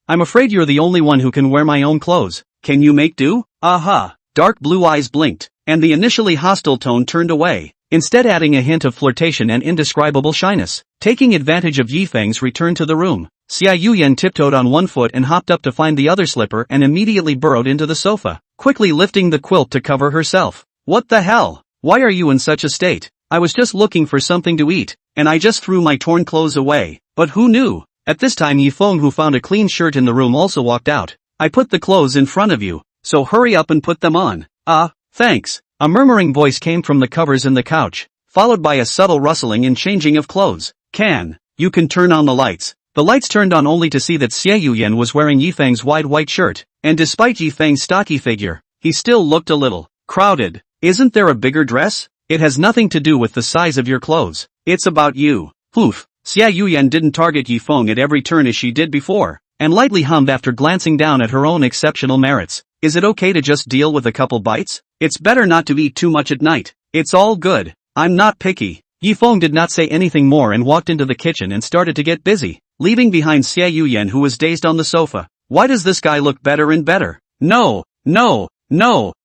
I'm afraid you're the only one who can wear my own clothes. Can you make do? Aha. Dark blue eyes blinked, and the initially hostile tone turned away, instead adding a hint of flirtation and indescribable shyness. Taking advantage of Yifeng's return to the room, Xiao Yian tiptoed on one foot and hopped up to find the other slipper and immediately burrowed into the sofa, quickly lifting the quilt to cover herself. What the hell? Why are you in such a state? I was just looking for something to eat, and I just threw my torn clothes away. But who knew? At this time Yifeng, who found a clean shirt in the room, also walked out. I put the clothes in front of you, so hurry up and put them on. Thanks. A murmuring voice came from the covers in the couch, followed by a subtle rustling and changing of clothes. You can turn on the lights. The lights turned on only to see that Xiao Yian was wearing Yifeng's wide white shirt, and despite Yifeng's stocky figure, he still looked a little crowded. Isn't there a bigger dress? It has nothing to do with the size of your clothes. It's about you. Poof. Xiao Yian didn't target Yifeng at every turn as she did before, and lightly hummed after glancing down at her own exceptional merits. Is it okay to just deal with a couple bites? It's better not to eat too much at night. It's all good. I'm not picky. Yifeng did not say anything more and walked into the kitchen and started to get busy, leaving behind Xiao Yian, who was dazed on the sofa. Why does this guy look better and better? No.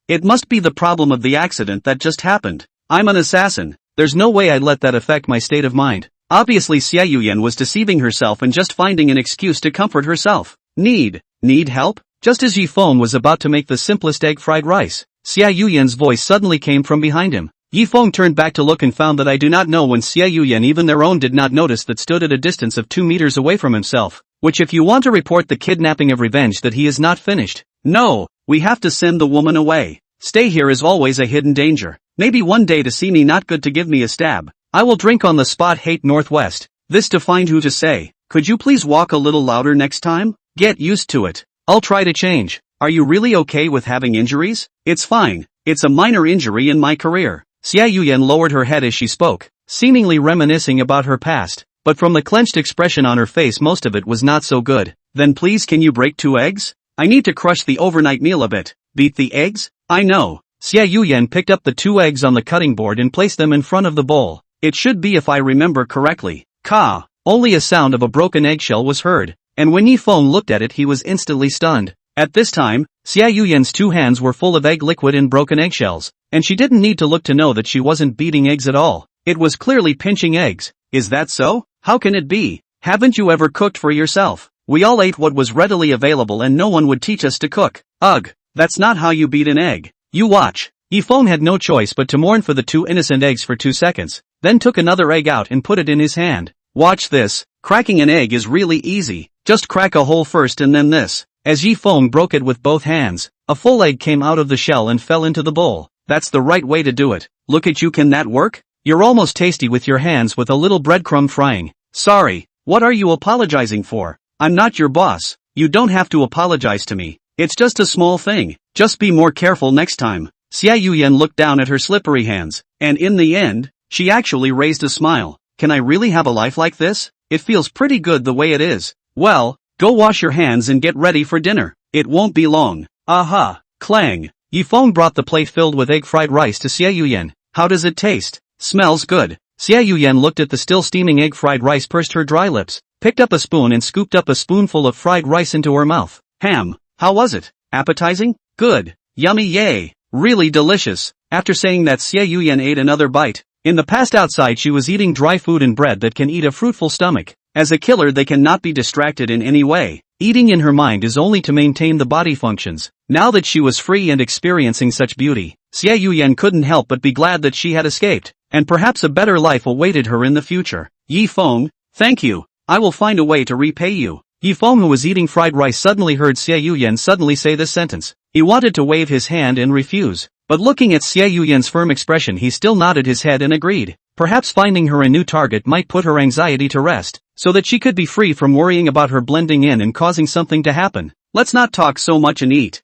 It must be the problem of the accident that just happened. I'm an assassin. There's no way I'd let that affect my state of mind. Obviously Xiao Yian was deceiving herself and just finding an excuse to comfort herself. Need help? Just as Yifeng was about to make the simplest egg fried rice, Xiao Yian's voice suddenly came from behind him. Yifeng turned back to look and found that I do not know when Xiao Yian even their own did not notice that stood at a distance of 2 meters away from himself. Which if you want to report the kidnapping of revenge that he is not finished. No, we have to send the woman away. Stay here is always a hidden danger. Maybe one day to see me not good to give me a stab. I will drink on the spot hate northwest. This to find who to say. Could you please walk a little louder next time? Get used to it. I'll try to change. Are you really okay with having injuries? It's fine. It's a minor injury in my career. Xiao Yian lowered her head as she spoke, seemingly reminiscing about her past. But from the clenched expression on her face most of it was not so good. Then please can you break 2 eggs? I need to crush the overnight meal a bit. Beat the eggs? I know. Xiao Yian picked up the 2 eggs on the cutting board and placed them in front of the bowl. It should be if I remember correctly. Ka! Only a sound of a broken eggshell was heard, and when Yifeng looked at it he was instantly stunned. At this time, Xiao Yian's 2 hands were full of egg liquid and broken eggshells, and she didn't need to look to know that she wasn't beating eggs at all. It was clearly pinching eggs. Is that so? How can it be? Haven't you ever cooked for yourself? We all ate what was readily available and no one would teach us to cook. Ugh, that's not how you beat an egg. You watch. Yifeng had no choice but to mourn for the 2 innocent eggs for 2 seconds, then took another egg out and put it in his hand. Watch this. Cracking an egg is really easy. Just crack a hole first and then this. As Yifeng broke it with both hands, a full egg came out of the shell and fell into the bowl. That's the right way to do it. Look at you, can that work? You're almost tasty with your hands with a little breadcrumb frying. Sorry, what are you apologizing for? I'm not your boss. You don't have to apologize to me. It's just a small thing. Just be more careful next time. Xiao Yian looked down at her slippery hands, and in the end, she actually raised a smile. Can I really have a life like this? It feels pretty good the way it is. Well, go wash your hands and get ready for dinner. It won't be long. Aha! Clang! Yifeng brought the plate filled with egg fried rice to Xiao Yian. How does it taste? Smells good. Xiao Yian looked at the still steaming egg fried rice, pursed her dry lips, picked up a spoon and scooped up a spoonful of fried rice into her mouth. Ham. How was it? Appetizing? Good. Yummy, yay. Really delicious. After saying that, Xiao Yian ate another bite. In the past outside she was eating dry food and bread that can eat a fruitful stomach. As a killer they cannot be distracted in any way. Eating in her mind is only to maintain the body functions. Now that she was free and experiencing such beauty, Xiao Yian couldn't help but be glad that she had escaped, and perhaps a better life awaited her in the future. Yifeng, thank you. I will find a way to repay you. Yifeng, who was eating fried rice, suddenly heard Xiao Yian suddenly say this sentence. He wanted to wave his hand and refuse, but looking at Xiao Yian's firm expression he still nodded his head and agreed. Perhaps finding her a new target might put her anxiety to rest, so that she could be free from worrying about her blending in and causing something to happen. Let's not talk so much and eat.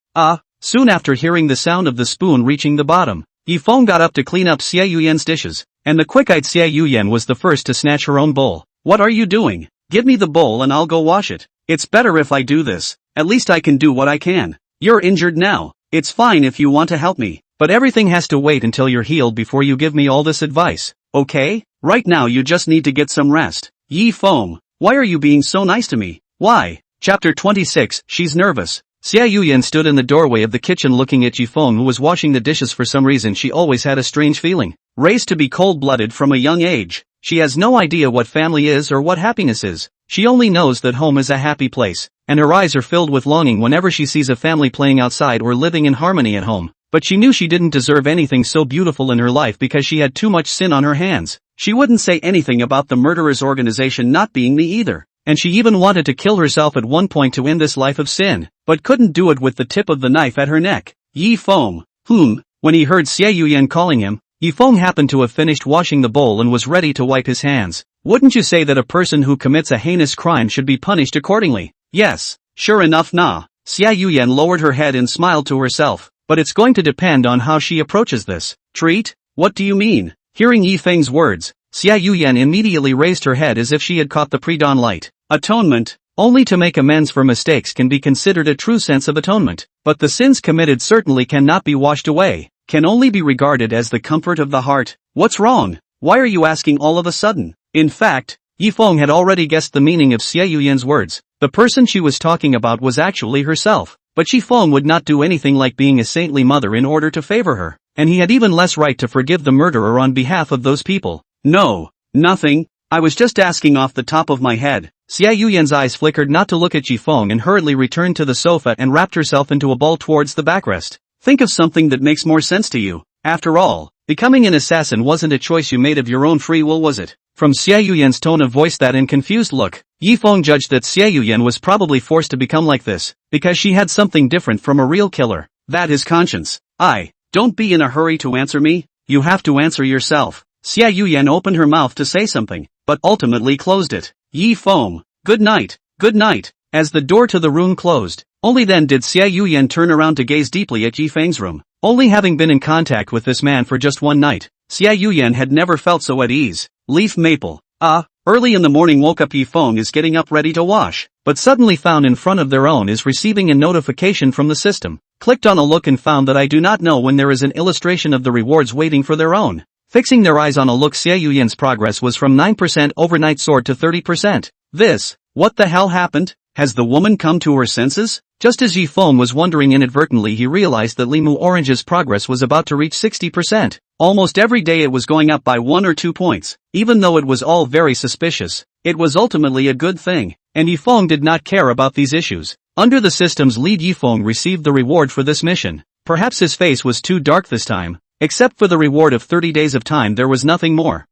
Soon after hearing the sound of the spoon reaching the bottom, Yifeng got up to clean up Xiao Yian's dishes, and the quick-eyed Xiao Yian was the first to snatch her own bowl. What are you doing? Give me the bowl and I'll go wash it. It's better if I do this. At least I can do what I can. You're injured now. It's fine if you want to help me, but everything has to wait until you're healed before you give me all this advice. Okay? Right now you just need to get some rest. Yifeng, why are you being so nice to me? Why? Chapter 26, She's nervous. Xiao Yian stood in the doorway of the kitchen looking at Yifeng, who was washing the dishes. For some reason she always had a strange feeling. Raised to be cold-blooded from a young age, she has no idea what family is or what happiness is. She only knows that home is a happy place, and her eyes are filled with longing whenever she sees a family playing outside or living in harmony at home. But she knew she didn't deserve anything so beautiful in her life because she had too much sin on her hands. She wouldn't say anything about the murderers' organization not being me either. And she even wanted to kill herself at one point to end this life of sin, but couldn't do it with the tip of the knife at her neck. Yifeng. When he heard Xiao Yian calling him, Yifeng happened to have finished washing the bowl and was ready to wipe his hands. Wouldn't you say that a person who commits a heinous crime should be punished accordingly? Yes, sure enough nah. Xiao Yian lowered her head and smiled to herself, but it's going to depend on how she approaches this. Treat? What do you mean? Hearing Yifeng's words, Xiao Yian immediately raised her head as if she had caught the pre-dawn light. Atonement. Only to make amends for mistakes can be considered a true sense of atonement, but the sins committed certainly cannot be washed away, can only be regarded as the comfort of the heart. What's wrong? Why are you asking all of a sudden? In fact, Yifeng had already guessed the meaning of Xiao Yian's words. The person she was talking about was actually herself, but Yifeng would not do anything like being a saintly mother in order to favor her, and he had even less right to forgive the murderer on behalf of those people. No, nothing. I was just asking off the top of my head. Xiao Yian's eyes flickered not to look at Yifeng and hurriedly returned to the sofa and wrapped herself into a ball towards the backrest. Think of something that makes more sense to you. After all, becoming an assassin wasn't a choice you made of your own free will, was it? From Xiao Yian's tone of voice that and confused look, Yifeng judged that Xiao Yian was probably forced to become like this, because she had something different from a real killer. That is conscience. Don't be in a hurry to answer me, you have to answer yourself. Xiao Yian opened her mouth to say something, but ultimately closed it. Yifeng, good night, good night. As the door to the room closed, only then did Xiao Yian turn around to gaze deeply at Yifeng's room. Only having been in contact with this man for just one night, Xiao Yian had never felt so at ease. Leaf maple. Early in the morning woke up Yifeng is getting up ready to wash, but suddenly found in front of their own is receiving a notification from the system. Clicked on a look and found that I do not know when there is an illustration of the rewards waiting for their own. Fixing their eyes on a look, Xiao Yian's progress was from 9% overnight soared to 30%. What the hell happened? Has the woman come to her senses? Just as Yifeng was wondering, inadvertently he realized that Limu Orange's progress was about to reach 60%. Almost every day it was going up by 1 or 2 points. Even though it was all very suspicious, it was ultimately a good thing, and Yifeng did not care about these issues. Under the system's lead, Yifeng received the reward for this mission. Perhaps his face was too dark this time. Except for the reward of 30 days of time, there was nothing more.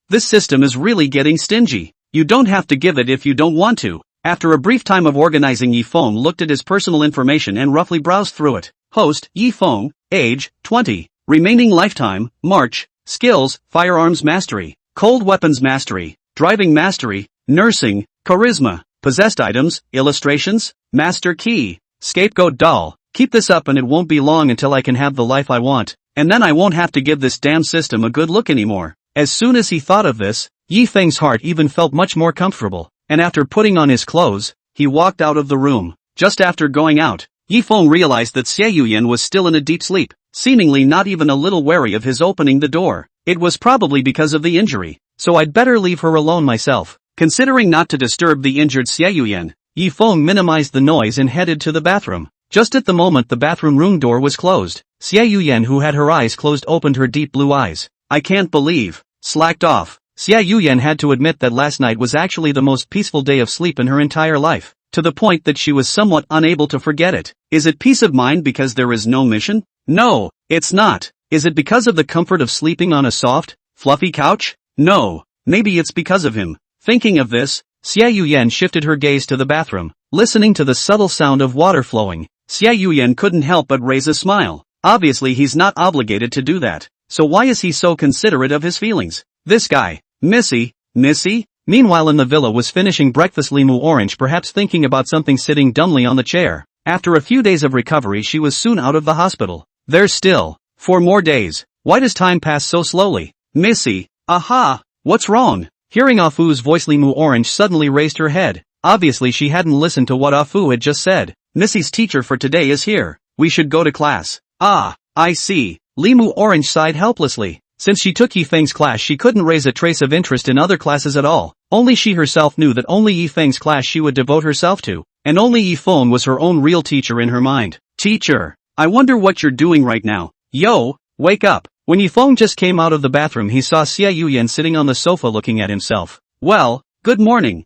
This system is really getting stingy. You don't have to give it if you don't want to. After a brief time of organizing, Yifeng looked at his personal information and roughly browsed through it. Host, Yifeng, age, 20. Remaining lifetime, March. Skills, firearms mastery, cold weapons mastery, driving mastery, nursing, charisma. Possessed items, illustrations, master key, scapegoat doll. Keep this up and it won't be long until I can have the life I want, and then I won't have to give this damn system a good look anymore. As soon as he thought of this, Yifeng's heart even felt much more comfortable, and after putting on his clothes, he walked out of the room. Just after going out, Yifeng realized that Xiao Yian was still in a deep sleep, seemingly not even a little wary of his opening the door. It was probably because of the injury, so I'd better leave her alone myself. Considering not to disturb the injured Xiao Yian, Yifeng minimized the noise and headed to the bathroom. Just at the moment the bathroom room door was closed, Xiao Yian, who had her eyes closed, opened her deep blue eyes. I can't believe. Slacked off. Xiao Yian had to admit that last night was actually the most peaceful day of sleep in her entire life, to the point that she was somewhat unable to forget it. Is it peace of mind because there is no mission? No, it's not. Is it because of the comfort of sleeping on a soft, fluffy couch? No, maybe it's because of him. Thinking of this, Xiao Yian shifted her gaze to the bathroom. Listening to the subtle sound of water flowing, Xiao Yian couldn't help but raise a smile. Obviously he's not obligated to do that, so why is he so considerate of his feelings? This guy. Missy? Meanwhile in the villa was finishing breakfast Limu Orange, perhaps thinking about something, sitting dumbly on the chair. After a few days of recovery she was soon out of the hospital. There's still 4 more days. Why does time pass so slowly? Missy? What's wrong? Hearing Afu's voice, Limu Orange suddenly raised her head. Obviously she hadn't listened to what Afu had just said. Missy's teacher for today is here. We should go to class. I see. Limu Orange sighed helplessly. Since she took Yifeng's class she couldn't raise a trace of interest in other classes at all. Only she herself knew that only Yifeng's class she would devote herself to, and only Yifeng was her own real teacher in her mind. Teacher, I wonder what you're doing right now. Yo, wake up. When Yifeng just came out of the bathroom he saw Xiao Yian sitting on the sofa looking at himself. Well, good morning.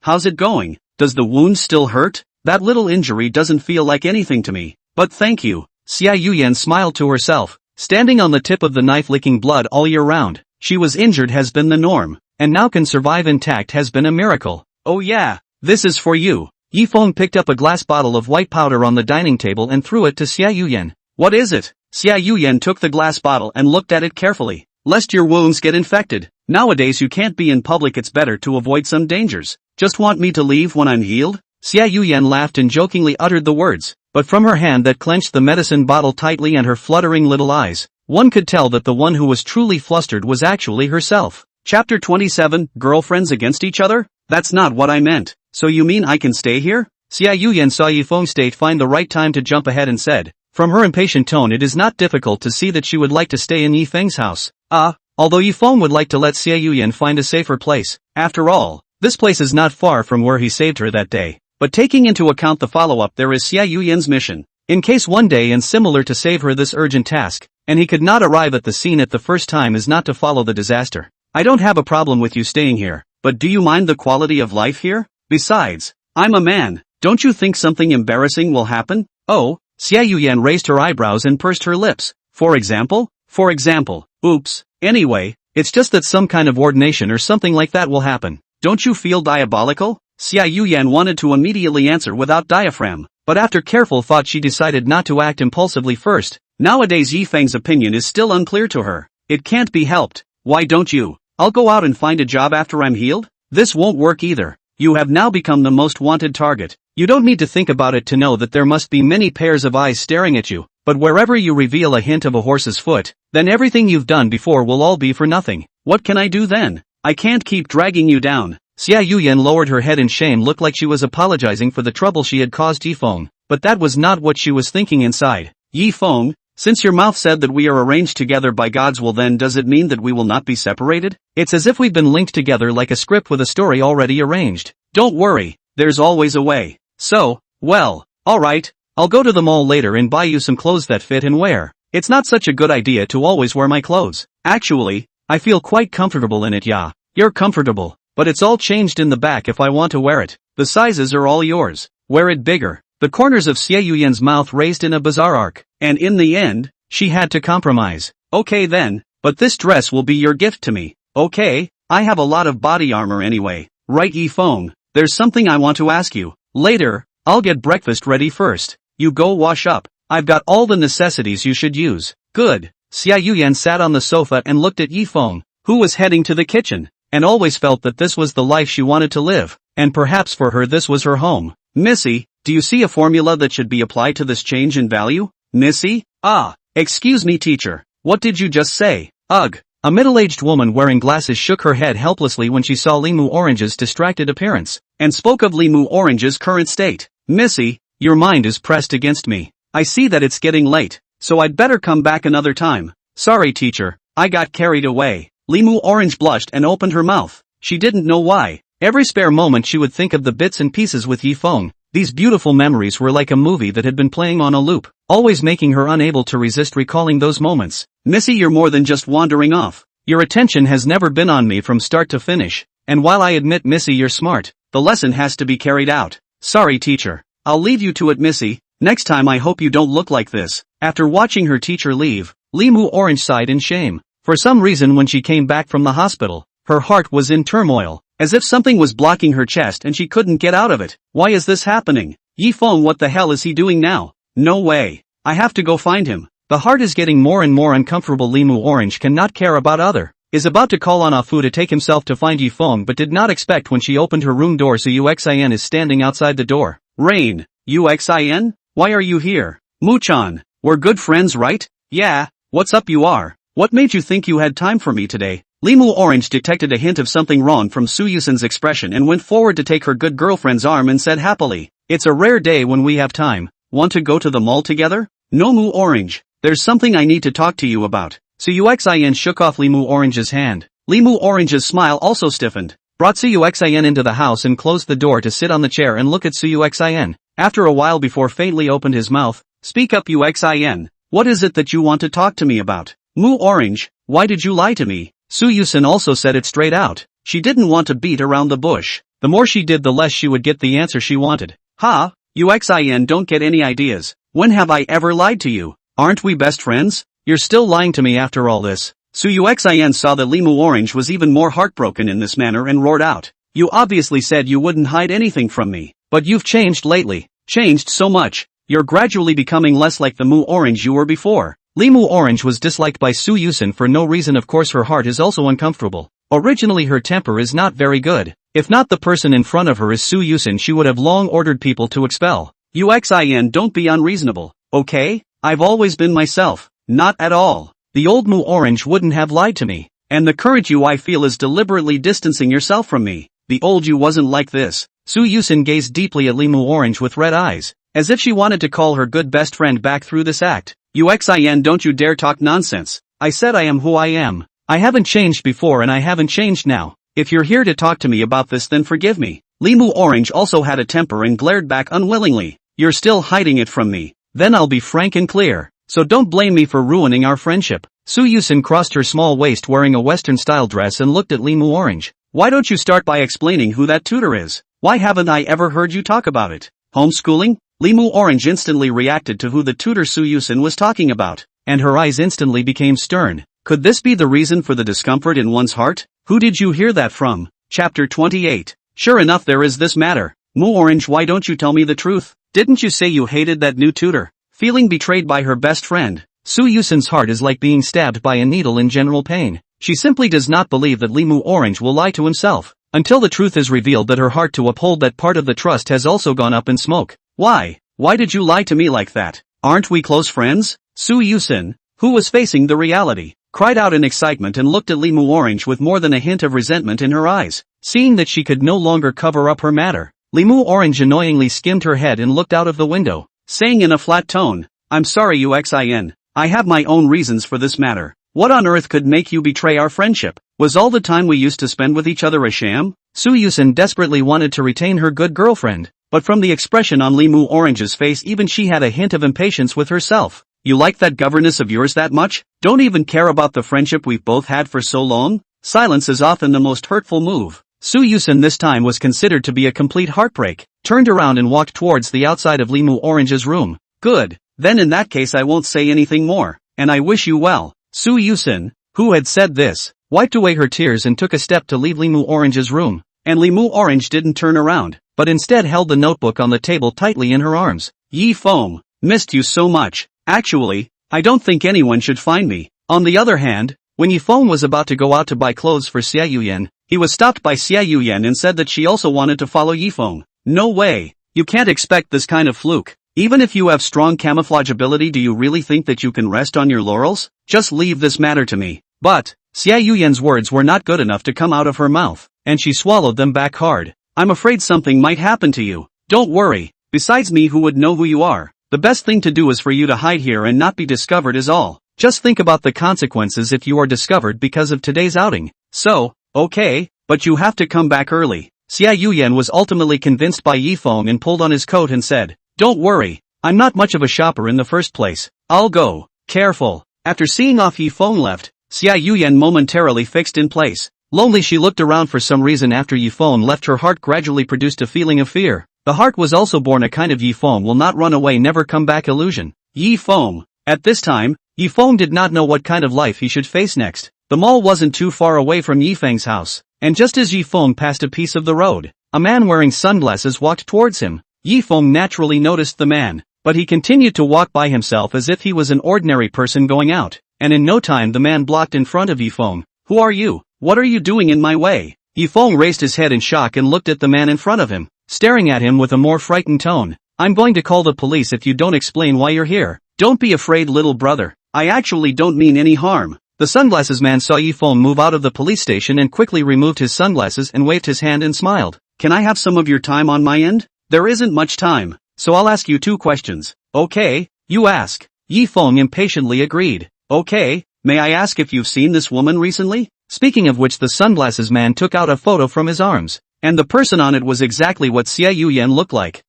How's it going? Does the wound still hurt? That little injury doesn't feel like anything to me, but thank you. Xiao Yian smiled to herself. Standing on the tip of the knife, licking blood all year round, she was injured has been the norm, and now can survive intact has been a miracle. Oh yeah, this is for you. Yifeng picked up a glass bottle of white powder on the dining table and threw it to Xiao Yian. What is it? Xiao Yian took the glass bottle and looked at it carefully. Lest your wounds get infected. Nowadays you can't be in public, it's better to avoid some dangers. Just want me to leave when I'm healed? Xiao Yian laughed and jokingly uttered the words, but from her hand that clenched the medicine bottle tightly and her fluttering little eyes, one could tell that the one who was truly flustered was actually herself. Chapter 27, Girlfriends Against Each Other? That's not what I meant. So you mean I can stay here? Xiao Yian saw Yifeng state find the right time to jump ahead and said, from her impatient tone it is not difficult to see that she would like to stay in Yifeng's house. Although Yifeng would like to let Xiao Yian find a safer place. After all, this place is not far from where he saved her that day. But taking into account the follow-up, there is Xiao Yian's mission. In case one day and similar to save her this urgent task, and he could not arrive at the scene at the first time, is not to follow the disaster. I don't have a problem with you staying here, but do you mind the quality of life here? Besides, I'm a man, don't you think something embarrassing will happen? Oh, Xiao Yian raised her eyebrows and pursed her lips. For example? For example, oops, anyway, it's just that some kind of ordination or something like that will happen. Don't you feel diabolical? Xiao Yian wanted to immediately answer without diaphragm, but after careful thought she decided not to act impulsively first. Nowadays Yifeng's opinion is still unclear to her. It can't be helped. Why don't you? I'll go out and find a job after I'm healed? This won't work either. You have now become the most wanted target. You don't need to think about it to know that there must be many pairs of eyes staring at you, but wherever you reveal a hint of a horse's foot, then everything you've done before will all be for nothing. What can I do then? I can't keep dragging you down. Xiao Yian lowered her head in shame, looked like she was apologizing for the trouble she had caused Yifeng, but that was not what she was thinking inside. Yifeng, since your mouth said that we are arranged together by God's will, then does it mean that we will not be separated? It's as if we've been linked together like a script with a story already arranged. Don't worry, there's always a way. So, well, alright, I'll go to the mall later and buy you some clothes that fit and wear. It's not such a good idea to always wear my clothes. Actually, I feel quite comfortable in it. Yeah, you're comfortable, but it's all changed in the back if I want to wear it. The sizes are all yours. Wear it bigger. The corners of Xiao Yian's mouth raised in a bizarre arc, and in the end, she had to compromise. Okay then, but this dress will be your gift to me. Okay, I have a lot of body armor anyway. Right, Yifeng? There's something I want to ask you. Later, I'll get breakfast ready first. You go wash up. I've got all the necessities you should use. Good. Xiao Yian sat on the sofa and looked at Yifeng, who was heading to the kitchen, and always felt that this was the life she wanted to live, and perhaps for her this was her home. Missy, do you see a formula that should be applied to this change in value? Missy? Ah, excuse me teacher. What did you just say? Ugh. A middle-aged woman wearing glasses shook her head helplessly when she saw Limu Orange's distracted appearance, and spoke of Limu Orange's current state. Missy, your mind is pressed against me. I see that it's getting late, so I'd better come back another time. Sorry teacher, I got carried away. Limu Orange blushed and opened her mouth. She didn't know why. Every spare moment she would think of the bits and pieces with Yifeng. These beautiful memories were like a movie that had been playing on a loop, always making her unable to resist recalling those moments. Missy, you're more than just wandering off. Your attention has never been on me from start to finish, and while I admit Missy you're smart, the lesson has to be carried out. Sorry teacher. I'll leave you to it Missy. Next time I hope you don't look like this. After watching her teacher leave, Limu Orange sighed in shame. For some reason when she came back from the hospital, her heart was in turmoil, as if something was blocking her chest and she couldn't get out of it. Why is this happening? Yifeng, what the hell is he doing now? No way. I have to go find him. The heart is getting more and more uncomfortable. Limu Orange cannot care about other. Is about to call on Afu to take himself to find Yifeng but did not expect when she opened her room door so Yuxin is standing outside the door. Rain. Yuxin? Why are you here? Muchan. We're good friends, right? Yeah. What's up you are? What made you think you had time for me today? Limu Orange detected a hint of something wrong from Su Yusen's expression and went forward to take her good girlfriend's arm and said happily, it's a rare day when we have time. Want to go to the mall together? No Mu Orange. There's something I need to talk to you about. Su Yuxin shook off Limu Orange's hand. Limu Orange's smile also stiffened. Brought Su Yuxin into the house and closed the door to sit on the chair and look at Su Yuxin. After a while before faintly opened his mouth, speak up Yuxin. What is it that you want to talk to me about? Mu Orange, why did you lie to me? Su Yusen also said it straight out. She didn't want to beat around the bush. The more she did the less she would get the answer she wanted. Ha, Yuxin, don't get any ideas. When have I ever lied to you? Aren't we best friends? You're still lying to me after all this. Su Yuxin saw that Limu Orange was even more heartbroken in this manner and roared out. You obviously said you wouldn't hide anything from me. But you've changed lately. Changed so much. You're gradually becoming less like the Mu Orange you were before. Limu Orange was disliked by Su Yusen for no reason. Of course her heart is also uncomfortable. Originally her temper is not very good. If not the person in front of her is Su Yusen she would have long ordered people to expel. Yuxin, don't be unreasonable, okay? I've always been myself. Not at all. The old Mu Orange wouldn't have lied to me. And the current you I feel is deliberately distancing yourself from me. The old you wasn't like this. Su Yusen gazed deeply at Limu Orange with red eyes, as if she wanted to call her good best friend back through this act. Yuxin, don't you dare talk nonsense. I said I am who I am. I haven't changed before and I haven't changed now. If you're here to talk to me about this then forgive me. Limu Orange also had a temper and glared back unwillingly. You're still hiding it from me. Then I'll be frank and clear. So don't blame me for ruining our friendship. Yusen crossed her small waist wearing a Western-style dress and looked at Limu Orange. Why don't you start by explaining who that tutor is? Why haven't I ever heard you talk about it? Homeschooling? Limu Orange instantly reacted to who the tutor Yusen was talking about, and her eyes instantly became stern. Could this be the reason for the discomfort in one's heart? Who did you hear that from? Chapter 28. Sure enough, there is this matter. Mu Orange, why don't you tell me the truth? Didn't you say you hated that new tutor? Feeling betrayed by her best friend, Yusen's heart is like being stabbed by a needle in general pain. She simply does not believe that Limu Orange will lie to himself, until the truth is revealed that her heart to uphold that part of the trust has also gone up in smoke. Why? Why did you lie to me like that? Aren't we close friends? Yusen, who was facing the reality, cried out in excitement and looked at Limu Orange with more than a hint of resentment in her eyes. Seeing that she could no longer cover up her matter, Limu Orange annoyingly skimmed her head and looked out of the window, saying in a flat tone, I'm sorry Yuxin, I have my own reasons for this matter. What on earth could make you betray our friendship? Was all the time we used to spend with each other a sham? Yusen desperately wanted to retain her good girlfriend, but from the expression on Limu Orange's face even she had a hint of impatience with herself. You like that governess of yours that much? Don't even care about the friendship we've both had for so long? Silence is often the most hurtful move. Yusen this time was considered to be a complete heartbreak, turned around and walked towards the outside of Limu Orange's room. Good, then in that case I won't say anything more, and I wish you well. Yusen, who had said this, wiped away her tears and took a step to leave Limu Orange's room, and Limu Orange didn't turn around, but instead held the notebook on the table tightly in her arms. Yi Feng, missed you so much. Actually, I don't think anyone should find me. On the other hand, when Yi Feng was about to go out to buy clothes for Xiao Yian, he was stopped by Xiao Yian and said that she also wanted to follow Yi Feng. No way. You can't expect this kind of fluke. Even if you have strong camouflage ability, do you really think that you can rest on your laurels? Just leave this matter to me. But, Xiao Yian's words were not good enough to come out of her mouth, and she swallowed them back hard. I'm afraid something might happen to you. Don't worry. Besides me, who would know who you are? The best thing to do is for you to hide here and not be discovered is all. Just think about the consequences if you are discovered because of today's outing. So, okay, but you have to come back early. Xiao Yian was ultimately convinced by Yi Feng and pulled on his coat and said, Don't worry, I'm not much of a shopper in the first place. I'll go. Careful. After seeing off Yi Feng left, Xiao Yian momentarily fixed in place. Lonely, she looked around for some reason. After Yi Feng left, her heart gradually produced a feeling of fear. The heart was also born a kind of Yi Feng will not run away, never come back illusion. Yi Feng. At this time, Yi Feng did not know what kind of life he should face next. The mall wasn't too far away from Yi Feng's house, and just as Yi Feng passed a piece of the road, a man wearing sunglasses walked towards him. Yi Feng naturally noticed the man, but he continued to walk by himself as if he was an ordinary person going out, and in no time the man blocked in front of Yi Feng. Who are you? What are you doing in my way? Yi Feng raised his head in shock and looked at the man in front of him, staring at him with a more frightened tone. I'm going to call the police if you don't explain why you're here. Don't be afraid, little brother. I actually don't mean any harm. The sunglasses man saw Yi Feng move out of the police station and quickly removed his sunglasses and waved his hand and smiled. Can I have some of your time on my end? There isn't much time, so I'll ask you 2 questions. Okay, you ask. Yi Feng impatiently agreed. Okay, may I ask if you've seen this woman recently? Speaking of which, the sunglasses man took out a photo from his arms, and the person on it was exactly what Xiao Yian looked like.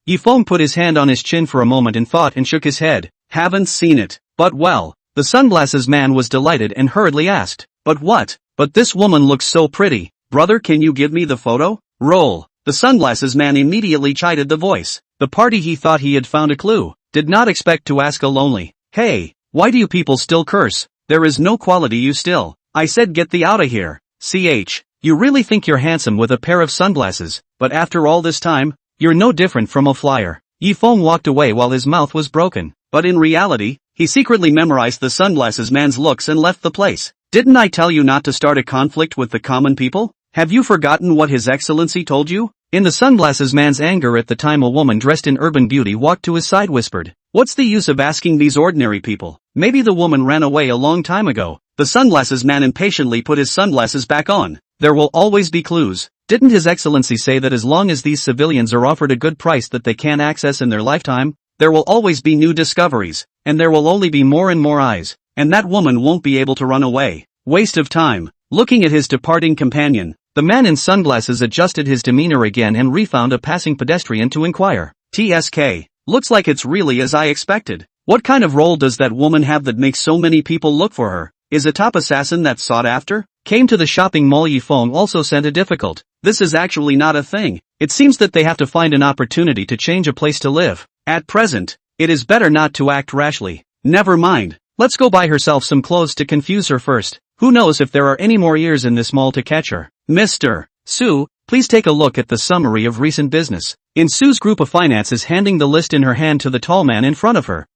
Yi Feng put his hand on his chin for a moment in thought and shook his head. Haven't seen it. But well. The sunglasses man was delighted and hurriedly asked, But what? But this woman looks so pretty. Brother, can you give me the photo? Roll. The sunglasses man immediately chided the voice. The party he thought he had found a clue, did not expect to ask a lonely. Hey, why do you people still curse? There is no quality, you still. I said get the outta here. You really think you're handsome with a pair of sunglasses, but after all this time, you're no different from a flyer. Yi Feng walked away while his mouth was broken, but in reality, he secretly memorized the sunglasses man's looks and left the place. Didn't I tell you not to start a conflict with the common people? Have you forgotten what His Excellency told you? In the sunglasses man's anger at the time, a woman dressed in urban beauty walked to his side, whispered, What's the use of asking these ordinary people? Maybe the woman ran away a long time ago. The sunglasses man impatiently put his sunglasses back on. There will always be clues. Didn't His Excellency say that as long as these civilians are offered a good price that they can access in their lifetime, there will always be new discoveries, and there will only be more and more eyes, and that woman won't be able to run away. Waste of time. Looking at his departing companion, the man in sunglasses adjusted his demeanor again and refound a passing pedestrian to inquire. TSK. Looks like it's really as I expected. What kind of role does that woman have that makes so many people look for her? Is a top assassin that sought after? Came to the shopping mall. Yifeng also sent a difficult. This is actually not a thing. It seems that they have to find an opportunity to change a place to live. At present, it is better not to act rashly. Never mind. Let's go buy herself some clothes to confuse her first. Who knows if there are any more ears in this mall to catch her. Mr. Su, please take a look at the summary of recent business. In Su's group of finance is handing the list in her hand to the tall man in front of her.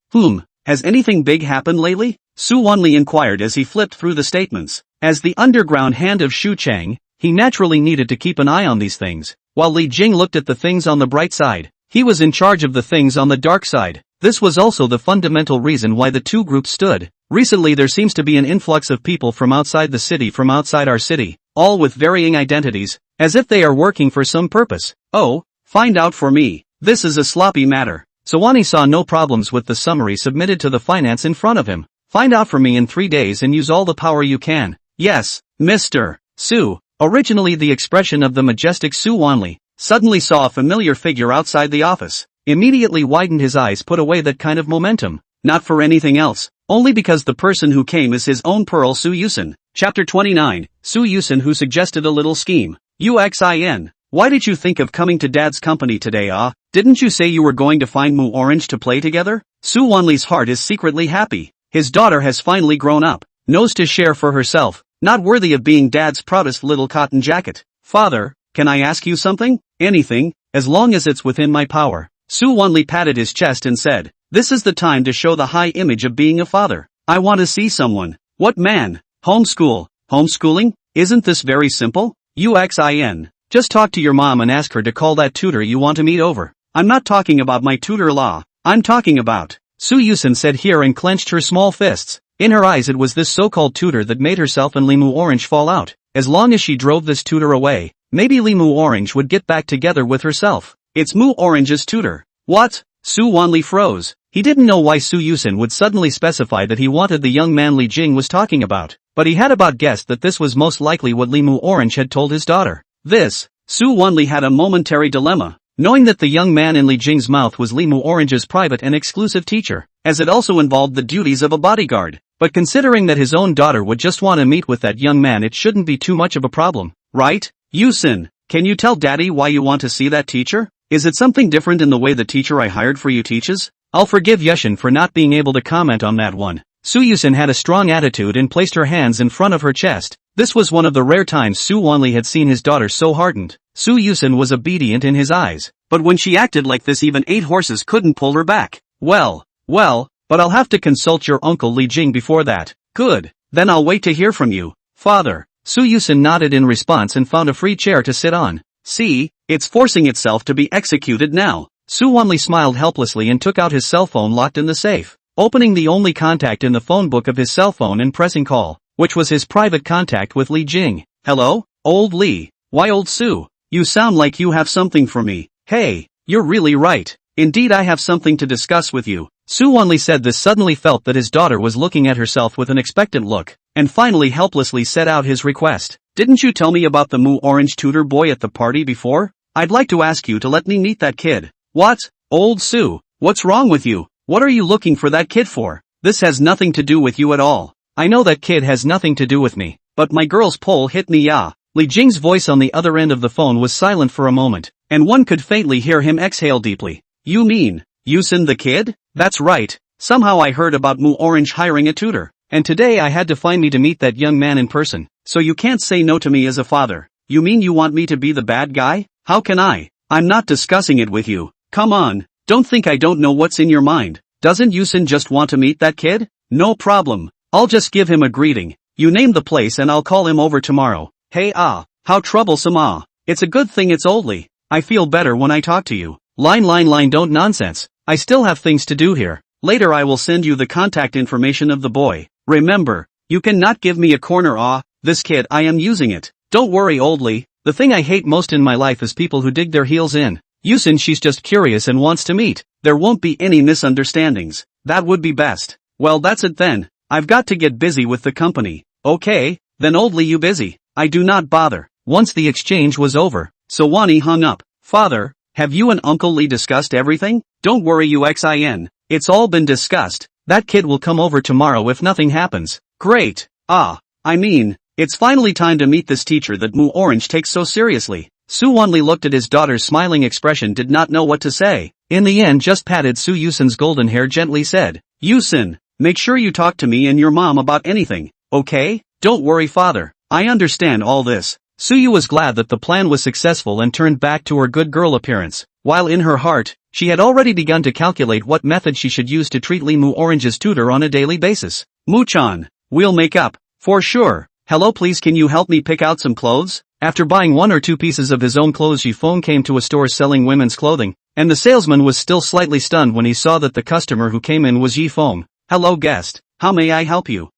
Has anything big happened lately? Suani inquired as he flipped through the statements. As the underground hand of Shu Chang, he naturally needed to keep an eye on these things. While Li Jing looked at the things on the bright side, he was in charge of the things on the dark side. This was also the fundamental reason why the two groups stood. Recently there seems to be an influx of people from outside the city, from outside our city, all with varying identities, as if they are working for some purpose. Oh, find out for me. This is a sloppy matter. Suani saw no problems with the summary submitted to the finance in front of him. Find out for me in 3 days and use all the power you can. Yes, Mr. Su. Originally the expression of the majestic Su Wanli suddenly saw a familiar figure outside the office. Immediately widened his eyes, put away that kind of momentum. Not for anything else, only because the person who came is his own Pearl Su Yusen. Chapter 29, Su Yusen who suggested a little scheme. Yuxin. Why did you think of coming to Dad's company today? Didn't you say you were going to find Mu Orange to play together? Su Wanli's heart is secretly happy. His daughter has finally grown up, knows to share for herself, not worthy of being Dad's proudest little cotton jacket. Father, can I ask you something? Anything, as long as it's within my power. Su Wanli patted his chest and said, this is the time to show the high image of being a father. I want to see someone. What man? Homeschool. Homeschooling? Isn't this very simple? Yuxin. Just talk to your mom and ask her to call that tutor you want to meet over. I'm not talking about my tutor law. I'm talking about. Su Yusen said here and clenched her small fists. In her eyes it was this so-called tutor that made herself and Limu Orange fall out. As long as she drove this tutor away, maybe Limu Orange would get back together with herself. It's Mu Orange's tutor. What? Su Wanli froze. He didn't know why Su Yusen would suddenly specify that he wanted the young man Li Jing was talking about, but he had about guessed that this was most likely what Limu Orange had told his daughter. Su Wanli had a momentary dilemma, knowing that the young man in Li Jing's mouth was Limu Orange's private and exclusive teacher, as it also involved the duties of a bodyguard. But considering that his own daughter would just want to meet with that young man, it shouldn't be too much of a problem, right? Yusen, can you tell Daddy why you want to see that teacher? Is it something different in the way the teacher I hired for you teaches? I'll forgive Yuxin for not being able to comment on that one. Su Yusen had a strong attitude and placed her hands in front of her chest. This was one of the rare times Su Wanli had seen his daughter so hardened. Su Yusen was obedient in his eyes, but when she acted like this even 8 horses couldn't pull her back. Well, but I'll have to consult your uncle Li Jing before that. Good, then I'll wait to hear from you, father. Su Yusen nodded in response and found a free chair to sit on. See, it's forcing itself to be executed now. Su Wanli smiled helplessly and took out his cell phone locked in the safe, opening the only contact in the phone book of his cell phone and pressing call, which was his private contact with Li Jing. Hello, old Li. Why old Su? You sound like you have something for me. Hey, you're really right. Indeed I have something to discuss with you. Su Wanli said this, suddenly felt that his daughter was looking at herself with an expectant look, and finally helplessly set out his request. Didn't you tell me about the Mu Orange tutor boy at the party before? I'd like to ask you to let me meet that kid. What? Old Su, what's wrong with you? What are you looking for that kid for? This has nothing to do with you at all. I know that kid has nothing to do with me, but my girl's pole hit me. Li Jing's voice on the other end of the phone was silent for a moment, and one could faintly hear him exhale deeply. You mean, Yusen the kid? That's right. Somehow I heard about Mu Orange hiring a tutor, and today I had to find me to meet that young man in person, so you can't say no to me as a father. You mean you want me to be the bad guy? How can I? I'm not discussing it with you. Come on, don't think I don't know what's in your mind. Doesn't Yusen just want to meet that kid? No problem. I'll just give him a greeting. You name the place and I'll call him over tomorrow. Hey how troublesome. It's a good thing it's oldly. I feel better when I talk to you. Line don't nonsense. I still have things to do here. Later I will send you the contact information of the boy. Remember, you cannot give me a corner. This kid I am using it. Don't worry oldly. The thing I hate most in my life is people who dig their heels in. Yusen, she's just curious and wants to meet. There won't be any misunderstandings. That would be best. Well that's it then. I've got to get busy with the company. Okay, then oldly you busy. I do not bother. Once the exchange was over, Suani hung up. Father, have you and Uncle Li discussed everything? Don't worry Yuxin. It's all been discussed. That kid will come over tomorrow if nothing happens. Great. It's finally time to meet this teacher that Mu Orange takes so seriously. Suani looked at his daughter's smiling expression, did not know what to say. In the end just patted Su Yusen's golden hair, gently said, Yusen, make sure you talk to me and your mom about anything, okay? Don't worry father, I understand all this. Suyu was glad that the plan was successful and turned back to her good girl appearance, while in her heart, she had already begun to calculate what method she should use to treat Li Mu Orange's tutor on a daily basis. Mu-chan, we'll make up, for sure. Hello, please can you help me pick out some clothes? After buying 1 or 2 pieces of his own clothes, Yifeng came to a store selling women's clothing, and the salesman was still slightly stunned when he saw that the customer who came in was Yifeng. Hello guest, how may I help you?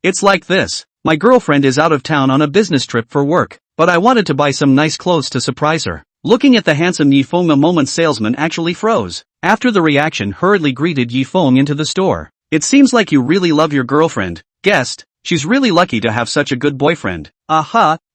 It's like this. My girlfriend is out of town on a business trip for work, but I wanted to buy some nice clothes to surprise her. Looking at the handsome Yifeng, a moment salesman actually froze. After the reaction, hurriedly greeted Yifeng into the store. It seems like you really love your girlfriend, guest. She's really lucky to have such a good boyfriend.